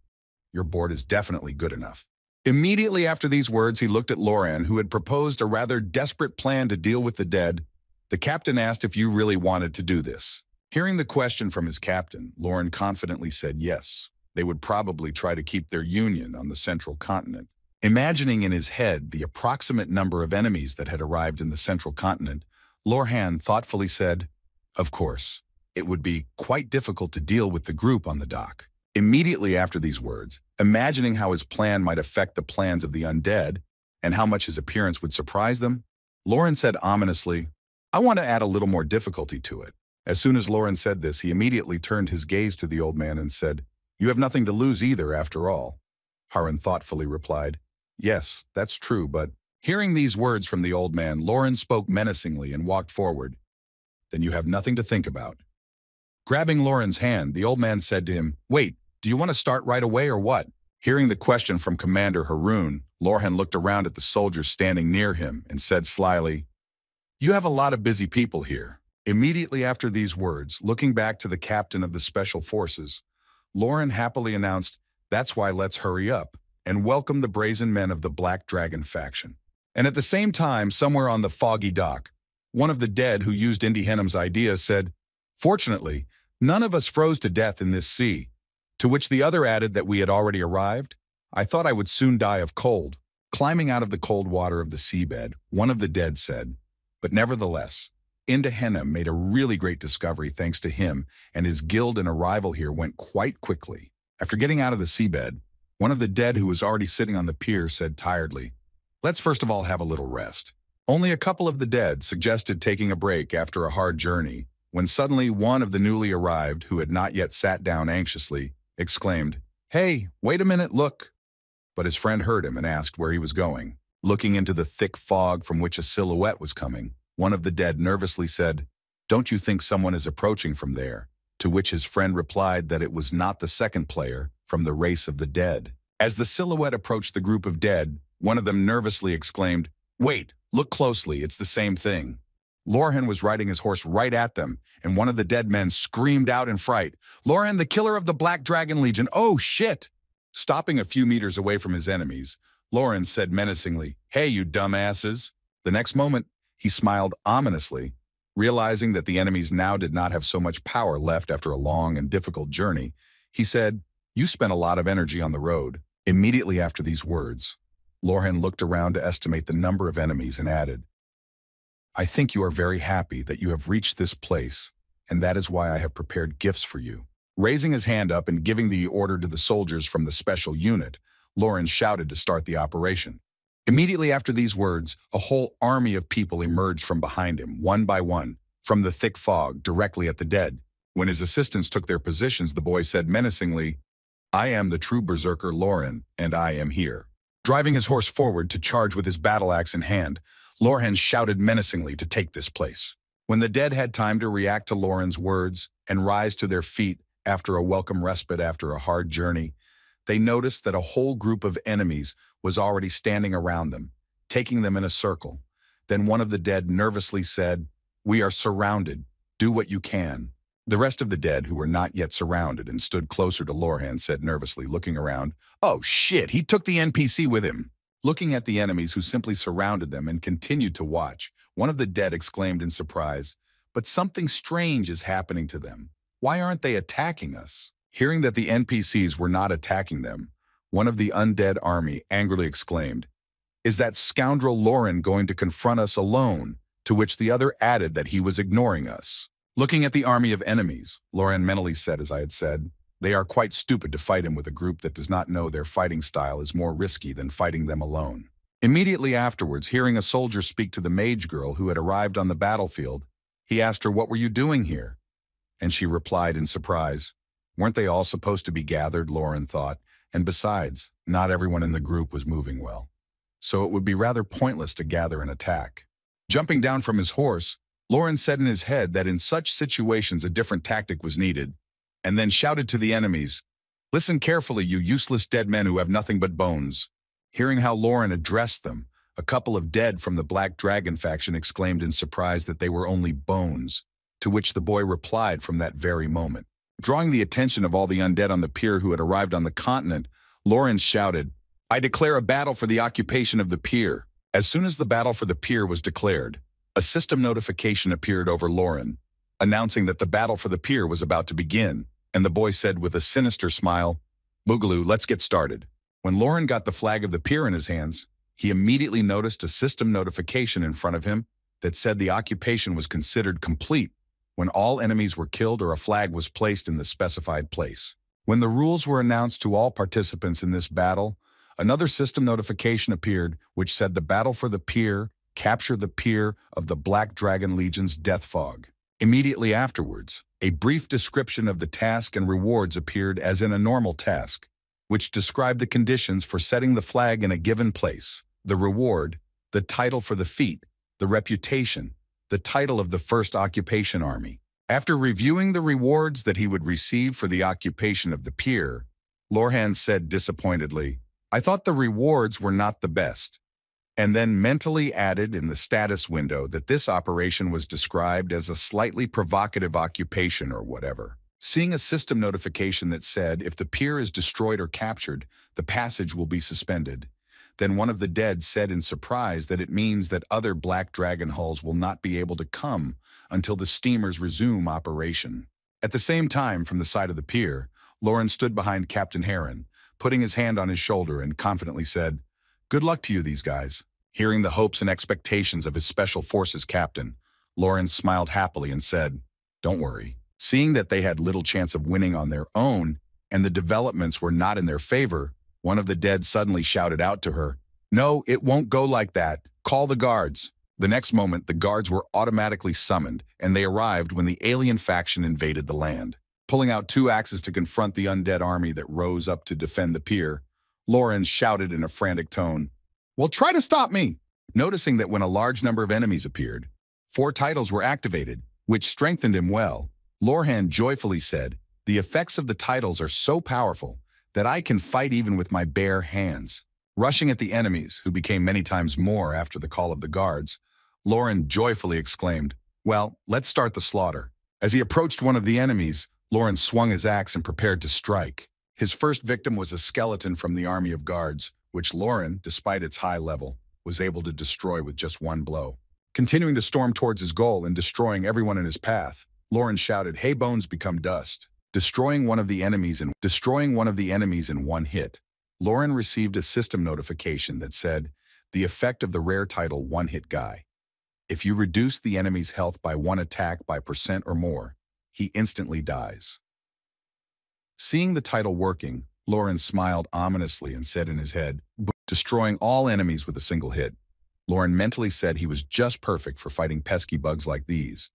"Your board is definitely good enough." Immediately after these words, he looked at Loran, who had proposed a rather desperate plan to deal with the dead. The captain asked if you really wanted to do this. Hearing the question from his captain, Loran confidently said yes. They would probably try to keep their union on the central continent. Imagining in his head the approximate number of enemies that had arrived in the central continent, Lorhan thoughtfully said, "Of course, it would be quite difficult to deal with the group on the dock." Immediately after these words, imagining how his plan might affect the plans of the undead and how much his appearance would surprise them, Lauren said ominously, "I want to add a little more difficulty to it." As soon as Lauren said this, he immediately turned his gaze to the old man and said, "You have nothing to lose either, after all." Haran thoughtfully replied, "Yes, that's true, but..." Hearing these words from the old man, Lauren spoke menacingly and walked forward. "Then you have nothing to think about." Grabbing Lauren's hand, the old man said to him, "Wait, do you want to start right away or what?" Hearing the question from Commander Haroon, Lorhan looked around at the soldiers standing near him and said slyly, "You have a lot of busy people here." Immediately after these words, looking back to the captain of the Special Forces, Lauren happily announced, "That's why let's hurry up and welcome the brazen men of the Black Dragon faction." And at the same time, somewhere on the foggy dock, one of the dead who used Indahenum's idea said, "Fortunately, None of us froze to death in this sea. To which the other added that we had already arrived. I thought I would soon die of cold. Climbing out of the cold water of the seabed, one of the dead said, but nevertheless, Indahenna made a really great discovery thanks to him, and his guild and arrival here went quite quickly. After getting out of the seabed, one of the dead who was already sitting on the pier said tiredly, let's first of all have a little rest. Only a couple of the dead suggested taking a break after a hard journey, when suddenly one of the newly arrived, who had not yet sat down anxiously, exclaimed, hey, wait a minute, look. But his friend heard him and asked where he was going. Looking into the thick fog from which a silhouette was coming, one of the dead nervously said, don't you think someone is approaching from there? To which his friend replied that it was not the second player from the race of the dead. As the silhouette approached the group of dead, one of them nervously exclaimed, wait, look closely, it's the same thing. Lorhan was riding his horse right at them, and one of the dead men screamed out in fright, Lorhan, the killer of the Black Dragon Legion, oh shit! Stopping a few meters away from his enemies, Lorhan said menacingly, hey, you dumbasses. The next moment, he smiled ominously, realizing that the enemies now did not have so much power left after a long and difficult journey. He said, you spent a lot of energy on the road. Immediately after these words, Lorhan looked around to estimate the number of enemies and added, I think you are very happy that you have reached this place, and that is why I have prepared gifts for you. Raising his hand up and giving the order to the soldiers from the special unit, Lorhan shouted to start the operation. Immediately after these words, a whole army of people emerged from behind him, one by one, from the thick fog, directly at the dead. When his assistants took their positions, the boy said menacingly, I am the true berserker Lorhan, and I am here. Driving his horse forward to charge with his battle axe in hand, Lorhan shouted menacingly to take this place. When the dead had time to react to Lorhan's words and rise to their feet after a welcome respite after a hard journey, they noticed that a whole group of enemies was already standing around them, taking them in a circle. Then one of the dead nervously said, we are surrounded. Do what you can. The rest of the dead, who were not yet surrounded and stood closer to Lorhan, said nervously, looking around, oh shit, he took the NPC with him. Looking at the enemies who simply surrounded them and continued to watch, one of the dead exclaimed in surprise, but something strange is happening to them. Why aren't they attacking us? Hearing that the NPCs were not attacking them, one of the undead army angrily exclaimed, is that scoundrel Lorhan going to confront us alone? To which the other added that he was ignoring us. Looking at the army of enemies, Lorhan mentally said, as I had said, they are quite stupid to fight him with a group that does not know their fighting style is more risky than fighting them alone. Immediately afterwards, hearing a soldier speak to the mage girl who had arrived on the battlefield, he asked her, what were you doing here? And she replied in surprise, weren't they all supposed to be gathered, Lorhan thought, and besides, not everyone in the group was moving well. So it would be rather pointless to gather and attack. Jumping down from his horse, Lorhan said in his head that in such situations a different tactic was needed, and then shouted to the enemies, listen carefully, you useless dead men who have nothing but bones. Hearing how Lorhan addressed them, a couple of dead from the Black Dragon faction exclaimed in surprise that they were only bones, to which the boy replied from that very moment. Drawing the attention of all the undead on the pier who had arrived on the continent, Lorhan shouted, I declare a battle for the occupation of the pier. As soon as the battle for the pier was declared, a system notification appeared over Lorhan, announcing that the battle for the pier was about to begin, and the boy said with a sinister smile, Boogaloo, let's get started. When Lorhan got the flag of the pier in his hands, he immediately noticed a system notification in front of him that said the occupation was considered complete when all enemies were killed or a flag was placed in the specified place. When the rules were announced to all participants in this battle, another system notification appeared which said the battle for the pier, capture the pier of the Black Dragon Legion's death fog. Immediately afterwards, a brief description of the task and rewards appeared as in a normal task, which described the conditions for setting the flag in a given place, the reward, the title for the feat, the reputation, the title of the first occupation army. After reviewing the rewards that he would receive for the occupation of the pier, Lorhan said disappointedly, I thought the rewards were not the best, and then mentally added in the status window that this operation was described as a slightly provocative occupation or whatever. Seeing a system notification that said if the pier is destroyed or captured, the passage will be suspended. Then one of the dead said in surprise that it means that other Black Dragon hulls will not be able to come until the steamers resume operation. At the same time, from the side of the pier, Lauren stood behind Captain Heron, putting his hand on his shoulder and confidently said, "Good luck to you, these guys." Hearing the hopes and expectations of his Special Forces captain, Lauren smiled happily and said, "Don't worry." Seeing that they had little chance of winning on their own and the developments were not in their favor, one of the dead suddenly shouted out to her, "No, it won't go like that. Call the guards." The next moment, the guards were automatically summoned, and they arrived when the alien faction invaded the land. Pulling out 2 axes to confront the undead army that rose up to defend the pier, Lauren shouted in a frantic tone, "Well, try to stop me!" Noticing that when a large number of enemies appeared, 4 titles were activated, which strengthened him well. Lorhan joyfully said, "The effects of the titles are so powerful that I can fight even with my bare hands." Rushing at the enemies, who became many times more after the call of the guards, Lauren joyfully exclaimed, "Well, let's start the slaughter." As he approached one of the enemies, Lauren swung his axe and prepared to strike. His first victim was a skeleton from the army of guards, which Lauren, despite its high level, was able to destroy with just 1 blow. Continuing to storm towards his goal and destroying everyone in his path, Lauren shouted, "Hey, bones become dust." Destroying one of the enemies in 1 hit, Lauren received a system notification that said, "The effect of the rare title 1-hit guy. If you reduce the enemy's health by 1 attack by % or more, he instantly dies." Seeing the title working, Lauren smiled ominously and said in his head, "Destroying all enemies with a single hit." Lauren mentally said he was just perfect for fighting pesky bugs like these.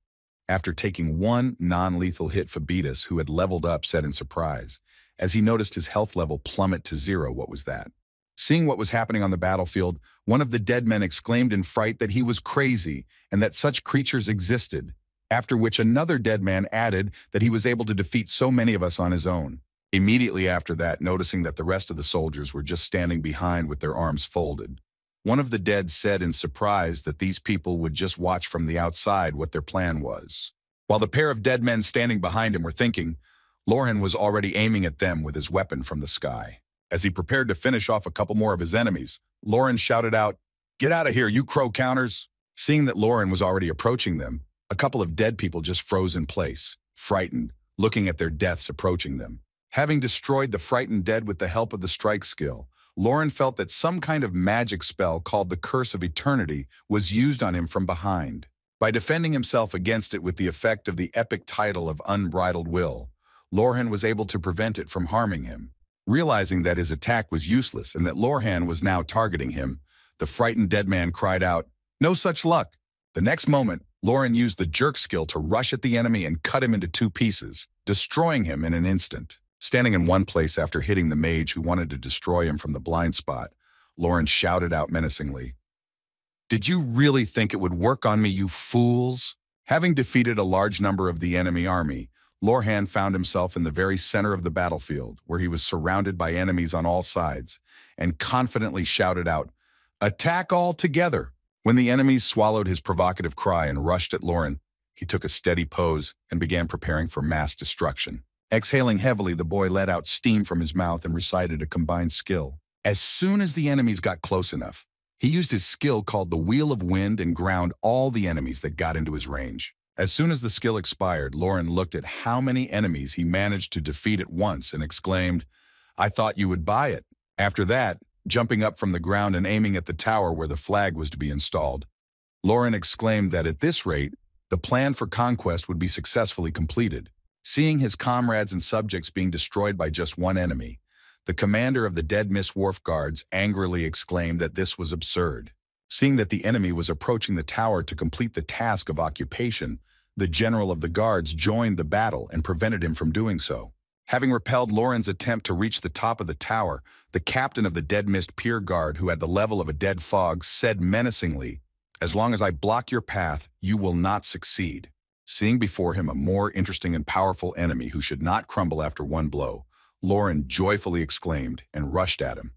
After taking 1 non-lethal hit, Fabitus, who had leveled up, said in surprise, as he noticed his health level plummet to 0, "What was that?" Seeing what was happening on the battlefield, one of the dead men exclaimed in fright that he was crazy and that such creatures existed, after which another dead man added that he was able to defeat so many of us on his own. Immediately after that, noticing that the rest of the soldiers were just standing behind with their arms folded, one of the dead said in surprise that these people would just watch from the outside what their plan was. While the pair of dead men standing behind him were thinking, Lauren was already aiming at them with his weapon from the sky. As he prepared to finish off a couple more of his enemies, Lauren shouted out, "Get out of here, you crow counters!" Seeing that Lauren was already approaching them, a couple of dead people just froze in place, frightened, looking at their deaths approaching them. Having destroyed the frightened dead with the help of the strike skill, Lauren felt that some kind of magic spell called the Curse of Eternity was used on him from behind. By defending himself against it with the effect of the epic title of Unbridled Will, Lorhan was able to prevent it from harming him. Realizing that his attack was useless and that Lorhan was now targeting him, the frightened dead man cried out, "No such luck!" The next moment, Lauren used the jerk skill to rush at the enemy and cut him into 2 pieces, destroying him in an instant. Standing in one place after hitting the mage who wanted to destroy him from the blind spot, Lauren shouted out menacingly, "Did you really think it would work on me, you fools?" Having defeated a large number of the enemy army, Lorhan found himself in the very center of the battlefield, where he was surrounded by enemies on all sides, and confidently shouted out, "Attack all together!" When the enemies swallowed his provocative cry and rushed at Lauren, he took a steady pose and began preparing for mass destruction. Exhaling heavily, the boy let out steam from his mouth and recited a combined skill. As soon as the enemies got close enough, he used his skill called the Wheel of Wind and ground all the enemies that got into his range. As soon as the skill expired, Lauren looked at how many enemies he managed to defeat at once and exclaimed, "I thought you would buy it." After that, jumping up from the ground and aiming at the tower where the flag was to be installed, Lauren exclaimed that at this rate, the plan for conquest would be successfully completed. Seeing his comrades and subjects being destroyed by just 1 enemy, the commander of the Dead Miss Wharf Guards angrily exclaimed that this was absurd. Seeing that the enemy was approaching the tower to complete the task of occupation, the general of the guards joined the battle and prevented him from doing so. Having repelled Lauren's attempt to reach the top of the tower, the captain of the Dead Mist Pier Guard, who had the level of a dead fog, said menacingly, "As long as I block your path, you will not succeed." Seeing before him a more interesting and powerful enemy who should not crumble after 1 blow, Lauren joyfully exclaimed and rushed at him.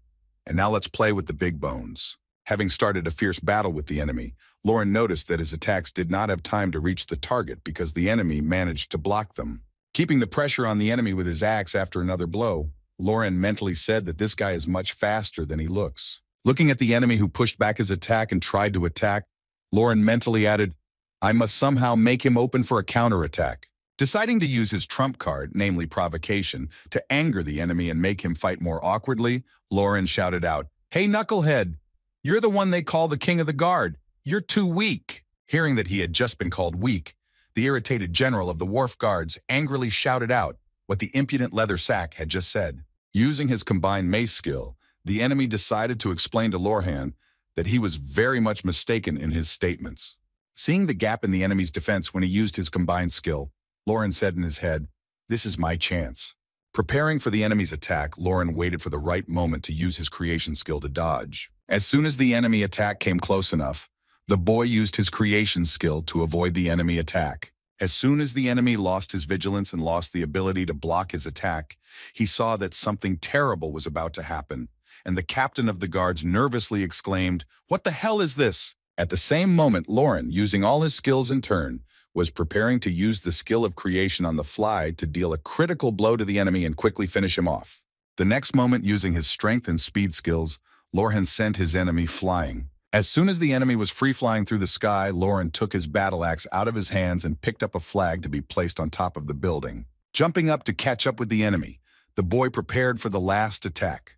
"And now let's play with the big bones." Having started a fierce battle with the enemy, Lauren noticed that his attacks did not have time to reach the target because the enemy managed to block them. Keeping the pressure on the enemy with his axe after another blow, Lauren mentally said that this guy is much faster than he looks. Looking at the enemy who pushed back his attack and tried to attack, Lauren mentally added, "I must somehow make him open for a counterattack." Deciding to use his trump card, namely provocation, to anger the enemy and make him fight more awkwardly, Lauren shouted out, "Hey, knucklehead! You're the one they call the king of the guard. You're too weak." Hearing that he had just been called weak, the irritated general of the wharf guards angrily shouted out what the impudent leather sack had just said. Using his combined mace skill, the enemy decided to explain to Lorhan that he was very much mistaken in his statements. Seeing the gap in the enemy's defense when he used his combined skill, Lauren said in his head, "This is my chance." Preparing for the enemy's attack, Lauren waited for the right moment to use his creation skill to dodge. As soon as the enemy attack came close enough, the boy used his creation skill to avoid the enemy attack. As soon as the enemy lost his vigilance and lost the ability to block his attack, he saw that something terrible was about to happen, and the captain of the guards nervously exclaimed, "What the hell is this?" At the same moment, Lauren, using all his skills in turn, was preparing to use the skill of creation on the fly to deal a critical blow to the enemy and quickly finish him off. The next moment, using his strength and speed skills, Lauren sent his enemy flying. As soon as the enemy was free-flying through the sky, Lauren took his battle axe out of his hands and picked up a flag to be placed on top of the building. Jumping up to catch up with the enemy, the boy prepared for the last attack,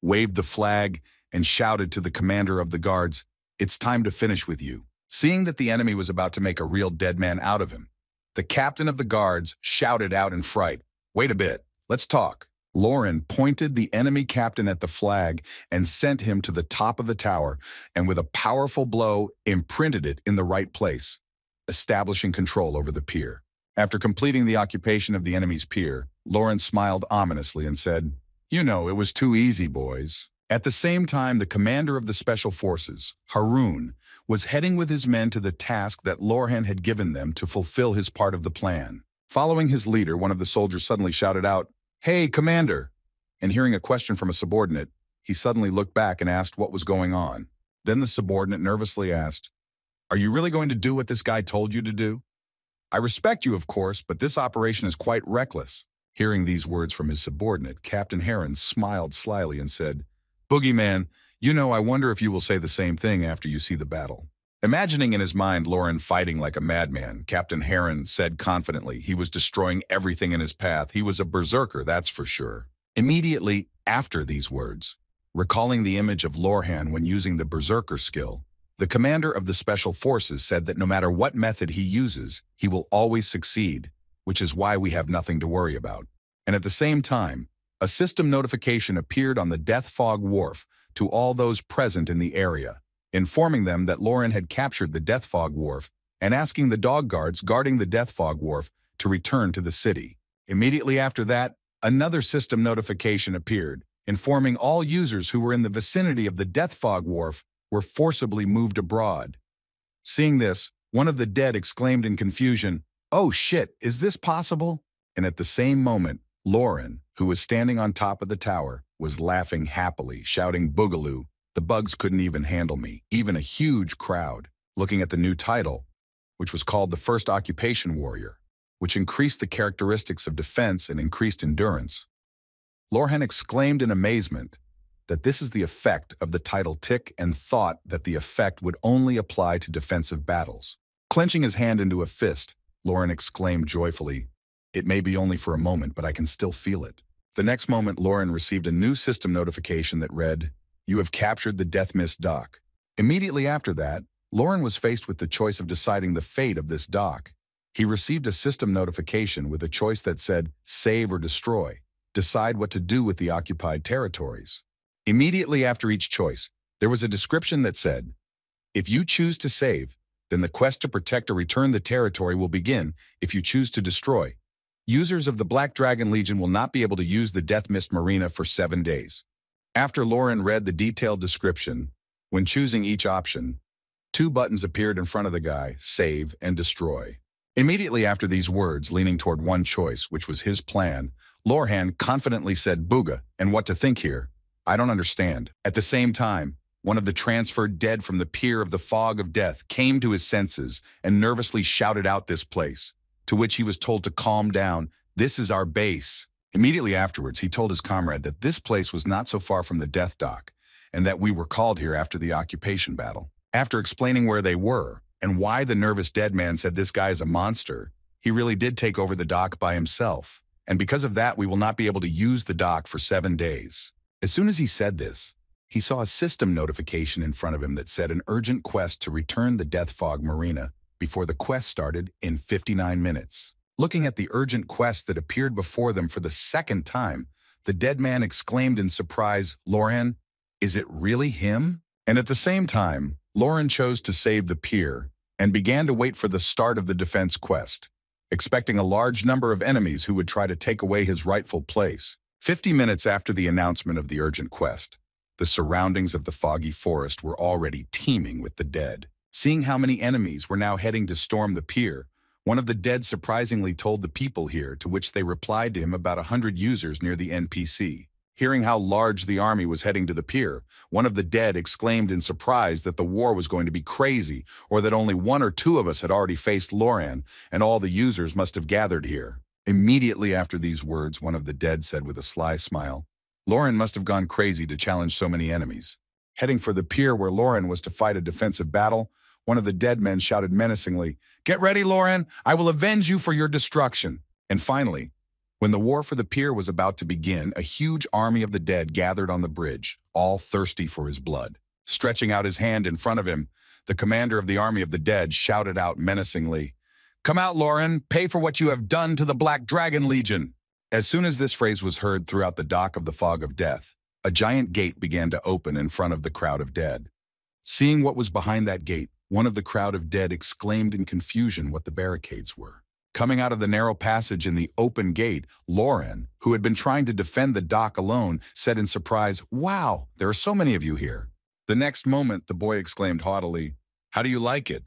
waved the flag, and shouted to the commander of the guards, "It's time to finish with you." Seeing that the enemy was about to make a real dead man out of him, the captain of the guards shouted out in fright, "Wait a bit, let's talk." Lauren pointed the enemy captain at the flag and sent him to the top of the tower, and with a powerful blow, imprinted it in the right place, establishing control over the pier. After completing the occupation of the enemy's pier, Lauren smiled ominously and said, "You know, it was too easy, boys." At the same time, the commander of the special forces, Haroon, was heading with his men to the task that Lorhan had given them to fulfill his part of the plan. Following his leader, one of the soldiers suddenly shouted out, "Hey, Commander!" And hearing a question from a subordinate, he suddenly looked back and asked what was going on. Then the subordinate nervously asked, "Are you really going to do what this guy told you to do? I respect you, of course, but this operation is quite reckless." Hearing these words from his subordinate, Captain Heron smiled slyly and said, "Boogeyman, you know, I wonder if you will say the same thing after you see the battle." Imagining in his mind Lauren fighting like a madman, Captain Heron said confidently he was destroying everything in his path. He was a berserker, that's for sure. Immediately after these words, recalling the image of Lorhan when using the berserker skill, the commander of the special forces said that no matter what method he uses, he will always succeed, which is why we have nothing to worry about. And at the same time, a system notification appeared on the Death Fog Wharf to all those present in the area, informing them that Lauren had captured the Death Fog Wharf and asking the dog guards guarding the Death Fog Wharf to return to the city. Immediately after that, another system notification appeared, informing all users who were in the vicinity of the Death Fog Wharf were forcibly moved abroad. Seeing this, one of the dead exclaimed in confusion, "Oh shit, is this possible?" And at the same moment, Lauren, who was standing on top of the tower, was laughing happily, shouting, "Boogaloo, the bugs couldn't even handle me." Even a huge crowd, looking at the new title, which was called the First Occupation Warrior, which increased the characteristics of defense and increased endurance. Lorhan exclaimed in amazement that this is the effect of the title tick and thought that the effect would only apply to defensive battles. Clenching his hand into a fist, Lauren exclaimed joyfully, "It may be only for a moment, but I can still feel it." The next moment, Lauren received a new system notification that read, "You have captured the Death Mist dock." Immediately after that, Lauren was faced with the choice of deciding the fate of this dock. He received a system notification with a choice that said, "Save or destroy. Decide what to do with the occupied territories." Immediately after each choice, there was a description that said, "If you choose to save, then the quest to protect or return the territory will begin. If you choose to destroy, users of the Black Dragon Legion will not be able to use the Death Mist Marina for 7 days. After Lauren read the detailed description, when choosing each option, 2 buttons appeared in front of the guy, Save and Destroy. Immediately after these words, leaning toward one choice, which was his plan, Lorhan confidently said, "Booga, and what to think here? I don't understand." At the same time, one of the transferred dead from the pier of the Fog of Death came to his senses and nervously shouted out this place, to which he was told to calm down. "This is our base." Immediately afterwards, he told his comrade that this place was not so far from the death dock, and that we were called here after the occupation battle. After explaining where they were, and why the nervous dead man said this guy is a monster, He really did take over the dock by himself. And because of that, we will not be able to use the dock for 7 days. As soon as he said this, he saw a system notification in front of him that said an urgent quest to return the Death Fog Marina before the quest started in 59 minutes. Looking at the urgent quest that appeared before them for the second time, the dead man exclaimed in surprise, "Lauren, is it really him?" And at the same time, Lauren chose to save the pier and began to wait for the start of the defense quest, expecting a large number of enemies who would try to take away his rightful place. 50 minutes after the announcement of the urgent quest, the surroundings of the foggy forest were already teeming with the dead. Seeing how many enemies were now heading to storm the pier, one of the dead surprisingly told the people here, to which they replied to him about 100 users near the NPC. Hearing how large the army was heading to the pier, one of the dead exclaimed in surprise that the war was going to be crazy, or that only 1 or 2 of us had already faced Loran, and all the users must have gathered here. Immediately after these words, one of the dead said with a sly smile, "Lauren must have gone crazy to challenge so many enemies." Heading for the pier where Lauren was to fight a defensive battle, one of the dead men shouted menacingly, "Get ready, Lauren! I will avenge you for your destruction!" And finally, when the war for the pier was about to begin, a huge army of the dead gathered on the bridge, all thirsty for his blood. Stretching out his hand in front of him, the commander of the army of the dead shouted out menacingly, "Come out, Lauren! Pay for what you have done to the Black Dragon Legion!" As soon as this phrase was heard throughout the dock of the Fog of Death, a giant gate began to open in front of the crowd of dead. Seeing what was behind that gate, one of the crowd of dead exclaimed in confusion what the barricades were. Coming out of the narrow passage in the open gate, Lauren, who had been trying to defend the dock alone, said in surprise, "Wow, there are so many of you here." The next moment, the boy exclaimed haughtily, "How do you like it?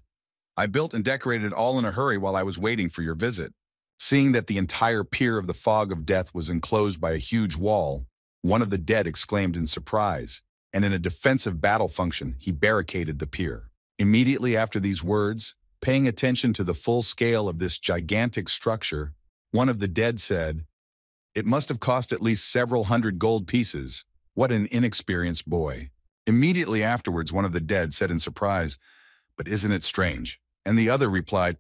I built and decorated all in a hurry while I was waiting for your visit." Seeing that the entire pier of the Fog of Death was enclosed by a huge wall, one of the dead exclaimed in surprise, and in a defensive battle function, he barricaded the pier. Immediately after these words, paying attention to the full scale of this gigantic structure, one of the dead said, "It must have cost at least several hundred gold pieces. What an inexperienced boy." Immediately afterwards, one of the dead said in surprise, "But isn't it strange?" And the other replied,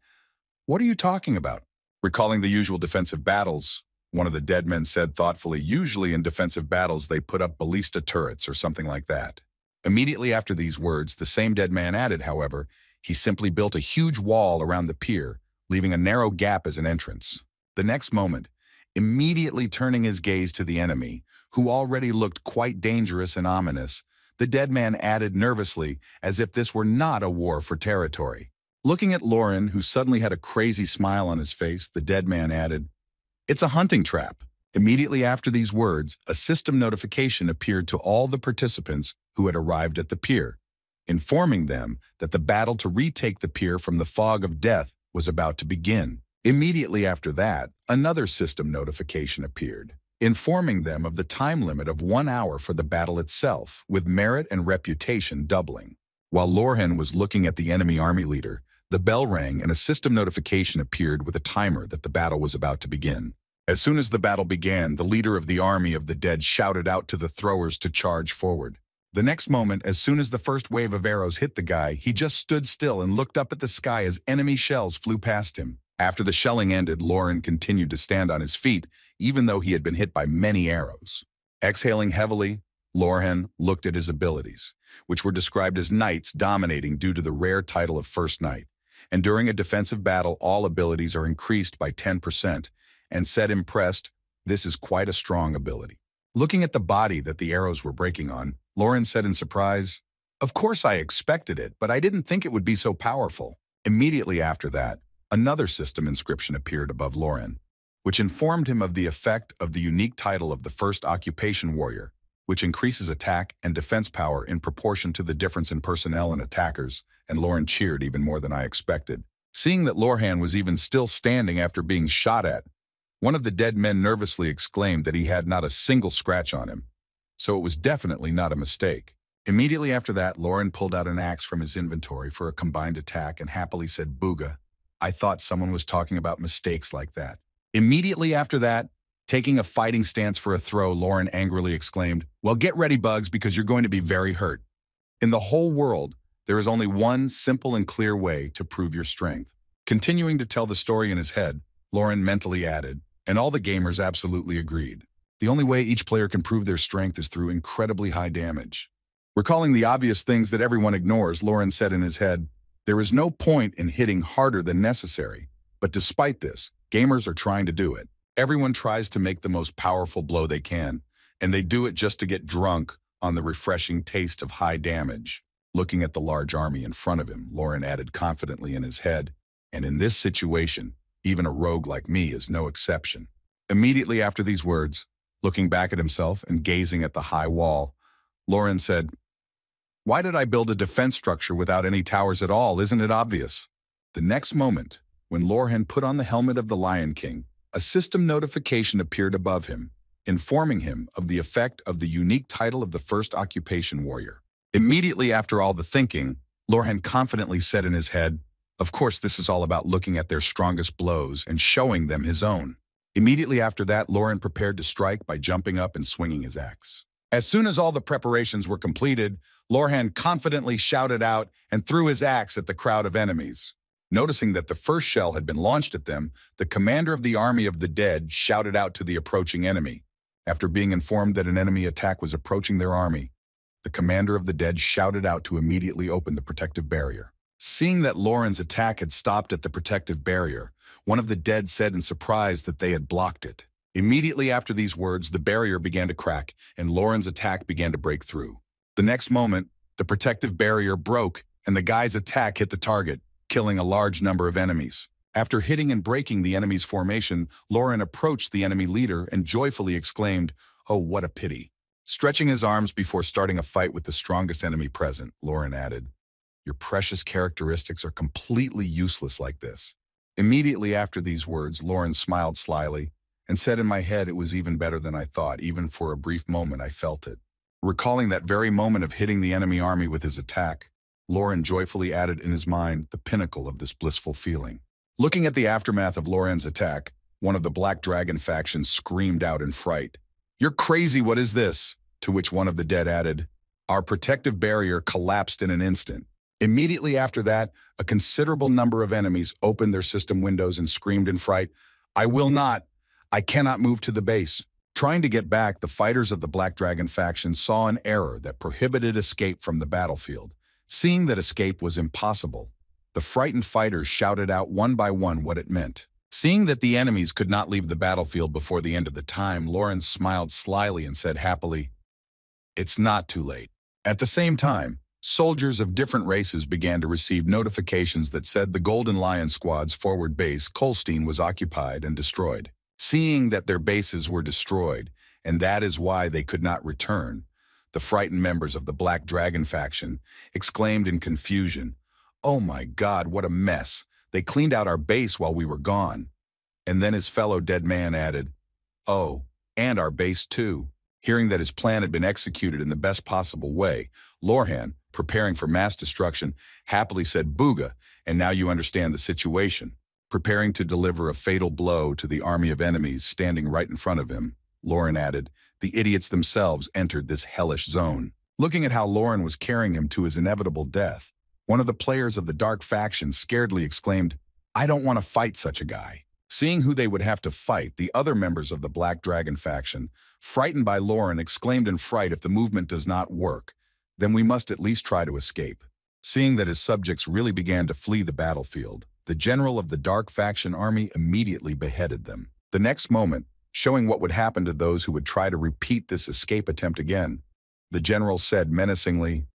"What are you talking about?" Recalling the usual defensive battles, one of the dead men said thoughtfully, "Usually in defensive battles, they put up ballista turrets or something like that." Immediately after these words, the same dead man added, however, he simply built a huge wall around the pier, leaving a narrow gap as an entrance. The next moment, immediately turning his gaze to the enemy, who already looked quite dangerous and ominous, the dead man added nervously, as if this were not a war for territory. Looking at Lauren, who suddenly had a crazy smile on his face, the dead man added, "It's a hunting trap." Immediately after these words, a system notification appeared to all the participants who had arrived at the pier, informing them that the battle to retake the pier from the Fog of Death was about to begin. Immediately after that, another system notification appeared, informing them of the time limit of 1 hour for the battle itself, with merit and reputation doubling. While Lorhan was looking at the enemy army leader, the bell rang and a system notification appeared with a timer that the battle was about to begin. As soon as the battle began, the leader of the army of the dead shouted out to the throwers to charge forward. The next moment, as soon as the first wave of arrows hit the guy, he just stood still and looked up at the sky as enemy shells flew past him. After the shelling ended, Lauren continued to stand on his feet, even though he had been hit by many arrows. Exhaling heavily, Lauren looked at his abilities, which were described as knights dominating due to the rare title of First Knight. And during a defensive battle, all abilities are increased by 10%, and said impressed, "This is quite a strong ability." Looking at the body that the arrows were breaking on, Lauren said in surprise, "Of course I expected it, but I didn't think it would be so powerful." Immediately after that, another system inscription appeared above Lauren, which informed him of the effect of the unique title of the First Occupation Warrior, which increases attack and defense power in proportion to the difference in personnel and attackers, and Lauren cheered even more than I expected. Seeing that Lorhan was even still standing after being shot at, one of the dead men nervously exclaimed that he had not a single scratch on him, so it was definitely not a mistake. Immediately after that, Lauren pulled out an axe from his inventory for a combined attack and happily said, "Booga." I thought someone was talking about mistakes like that. Immediately after that, taking a fighting stance for a throw, Lauren angrily exclaimed, "Well, get ready, Bugs, because you're going to be very hurt." In the whole world, there is only one simple and clear way to prove your strength. Continuing to tell the story in his head, Lauren mentally added, and all the gamers absolutely agreed. The only way each player can prove their strength is through incredibly high damage. Recalling the obvious things that everyone ignores, Lauren said in his head, there is no point in hitting harder than necessary. But despite this, gamers are trying to do it. Everyone tries to make the most powerful blow they can, and they do it just to get drunk on the refreshing taste of high damage. Looking at the large army in front of him, Lauren added confidently in his head, and in this situation, even a rogue like me is no exception. Immediately after these words, looking back at himself and gazing at the high wall, Lauren said, why did I build a defense structure without any towers at all? Isn't it obvious? The next moment, when Lauren put on the helmet of the Lion King, a system notification appeared above him, informing him of the effect of the unique title of the first occupation warrior. Immediately after all the thinking, Lauren confidently said in his head, of course this is all about looking at their strongest blows and showing them his own. Immediately after that, Lauren prepared to strike by jumping up and swinging his axe. As soon as all the preparations were completed, Lauren confidently shouted out and threw his axe at the crowd of enemies. Noticing that the first shell had been launched at them, the commander of the army of the dead shouted out to the approaching enemy. After being informed that an enemy attack was approaching their army, the commander of the dead shouted out to immediately open the protective barrier. Seeing that Lauren's attack had stopped at the protective barrier, one of the dead said in surprise that they had blocked it. Immediately after these words, the barrier began to crack, and Lauren's attack began to break through. The next moment, the protective barrier broke, and the guy's attack hit the target, killing a large number of enemies. After hitting and breaking the enemy's formation, Lauren approached the enemy leader and joyfully exclaimed, "Oh, what a pity." Stretching his arms before starting a fight with the strongest enemy present, Lauren added, "Your precious characteristics are completely useless like this." Immediately after these words, Lauren smiled slyly and said in my head, it was even better than I thought. Even for a brief moment, I felt it. Recalling that very moment of hitting the enemy army with his attack, Lauren joyfully added in his mind the pinnacle of this blissful feeling. Looking at the aftermath of Lauren's attack, one of the Black Dragon faction screamed out in fright, "You're crazy, what is this?" To which one of the dead added, "Our protective barrier collapsed in an instant." Immediately after that, a considerable number of enemies opened their system windows and screamed in fright, I cannot move to the base." Trying to get back, the fighters of the Black Dragon faction saw an error that prohibited escape from the battlefield. Seeing that escape was impossible, the frightened fighters shouted out one by one what it meant. Seeing that the enemies could not leave the battlefield before the end of the time, Lauren smiled slyly and said happily, "It's not too late." At the same time, soldiers of different races began to receive notifications that said the Golden Lion Squad's forward base, Kolstein, was occupied and destroyed. Seeing that their bases were destroyed, and that is why they could not return, the frightened members of the Black Dragon faction exclaimed in confusion, "Oh my God, what a mess. They cleaned out our base while we were gone." And then his fellow dead man added, "Oh, and our base too." Hearing that his plan had been executed in the best possible way, Lorhan, preparing for mass destruction, happily said, "Booga, and now you understand the situation." Preparing to deliver a fatal blow to the army of enemies standing right in front of him, Lauren added, "The idiots themselves entered this hellish zone." Looking at how Lauren was carrying him to his inevitable death, one of the players of the Dark faction scaredly exclaimed, "I don't want to fight such a guy." Seeing who they would have to fight, the other members of the Black Dragon faction, frightened by Lauren, exclaimed in fright, "If the movement does not work, then we must at least try to escape." Seeing that his subjects really began to flee the battlefield, the general of the Dark faction army immediately beheaded them. The next moment, showing what would happen to those who would try to repeat this escape attempt again, the general said menacingly,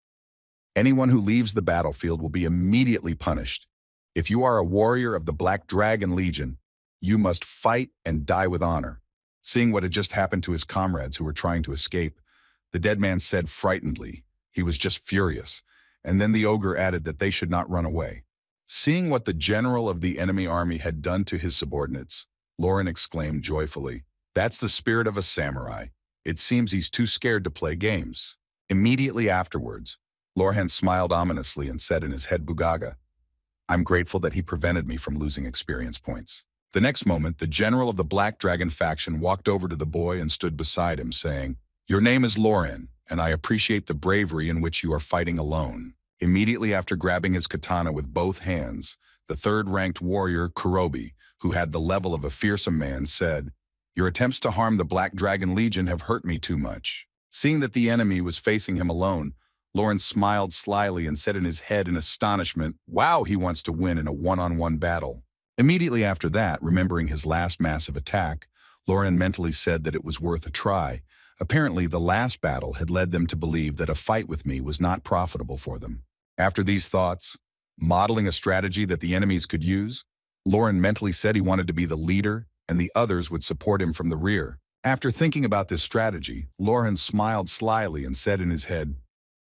"Anyone who leaves the battlefield will be immediately punished. If you are a warrior of the Black Dragon Legion, you must fight and die with honor." Seeing what had just happened to his comrades who were trying to escape, the dead man said frightenedly, he was just furious, and then the ogre added that they should not run away. Seeing what the general of the enemy army had done to his subordinates, Lauren exclaimed joyfully, "That's the spirit of a samurai. It seems he's too scared to play games." Immediately afterwards, Lauren smiled ominously and said in his head, "Bugaga, I'm grateful that he prevented me from losing experience points." The next moment, the general of the Black Dragon faction walked over to the boy and stood beside him, saying, "Your name is Lauren, and I appreciate the bravery in which you are fighting alone." Immediately after grabbing his katana with both hands, The third-ranked warrior, Kurobi, who had the level of a fearsome man, said, "Your attempts to harm the Black Dragon Legion have hurt me too much." Seeing that the enemy was facing him alone, Lauren smiled slyly and said in his head in astonishment, "Wow, he wants to win in a one-on-one battle." Immediately after that, remembering his last massive attack, Lauren mentally said that it was worth a try. Apparently, the last battle had led them to believe that a fight with me was not profitable for them. After these thoughts, modeling a strategy that the enemies could use, Lauren mentally said he wanted to be the leader and the others would support him from the rear. After thinking about this strategy, Lauren smiled slyly and said in his head,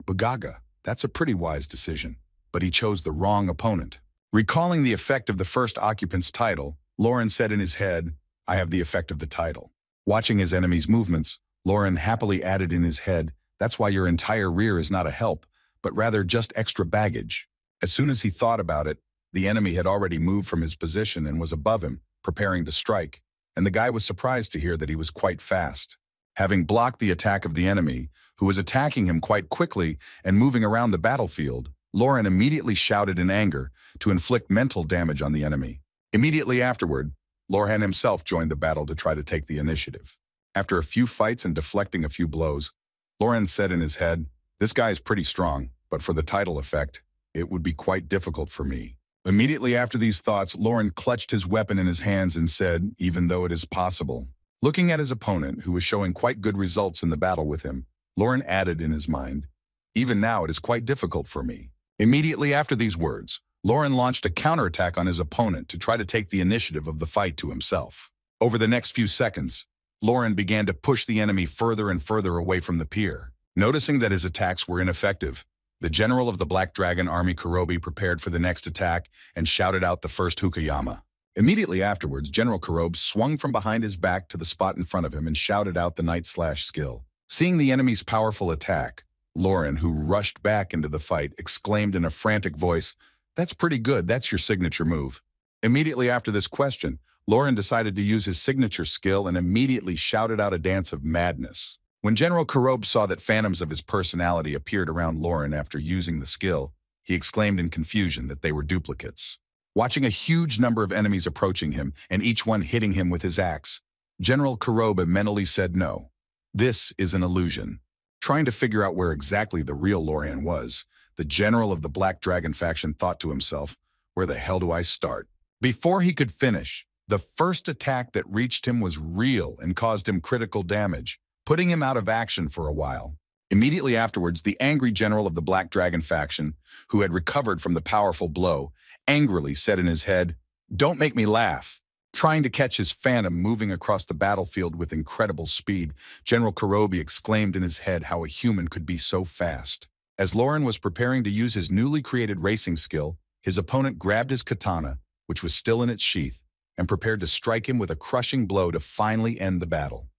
"Bagaga, that's a pretty wise decision." But he chose the wrong opponent. Recalling the effect of the first occupant's title, Lauren said in his head, "I have the effect of the title." Watching his enemy's movements, Lauren happily added in his head, "That's why your entire rear is not a help, but rather just extra baggage." As soon as he thought about it, the enemy had already moved from his position and was above him, preparing to strike, and the guy was surprised to hear that he was quite fast. Having blocked the attack of the enemy, who was attacking him quite quickly and moving around the battlefield, Lauren immediately shouted in anger to inflict mental damage on the enemy. Immediately afterward, Lauren himself joined the battle to try to take the initiative. After a few fights and deflecting a few blows, Lauren said in his head, "This guy is pretty strong, but for the title effect, it would be quite difficult for me." Immediately after these thoughts, Lauren clutched his weapon in his hands and said, "Even though it is possible." Looking at his opponent, who was showing quite good results in the battle with him, Lauren added in his mind, "Even now it is quite difficult for me." Immediately after these words, Lauren launched a counterattack on his opponent to try to take the initiative of the fight to himself. Over the next few seconds, Lauren began to push the enemy further and further away from the pier. Noticing that his attacks were ineffective, the general of the Black Dragon Army, Kurobi, prepared for the next attack and shouted out the first Hukayama. Immediately afterwards, General Kurobi swung from behind his back to the spot in front of him and shouted out the Night Slash skill. Seeing the enemy's powerful attack, Lauren, who rushed back into the fight, exclaimed in a frantic voice, "That's pretty good, that's your signature move." Immediately after this question, Lauren decided to use his signature skill and immediately shouted out a dance of madness. When General Kurobi saw that phantoms of his personality appeared around Lauren after using the skill, he exclaimed in confusion that they were duplicates. Watching a huge number of enemies approaching him and each one hitting him with his axe, General Kurobi mentally said no. This is an illusion. Trying to figure out where exactly the real Lauren was, the general of the Black Dragon faction thought to himself, "Where the hell do I start?" Before he could finish, the first attack that reached him was real and caused him critical damage, putting him out of action for a while. Immediately afterwards, the angry general of the Black Dragon faction, who had recovered from the powerful blow, angrily said in his head, "Don't make me laugh." Trying to catch his phantom moving across the battlefield with incredible speed, General Kurobi exclaimed in his head how a human could be so fast. As Lauren was preparing to use his newly created racing skill, his opponent grabbed his katana, which was still in its sheath, and prepared to strike him with a crushing blow to finally end the battle.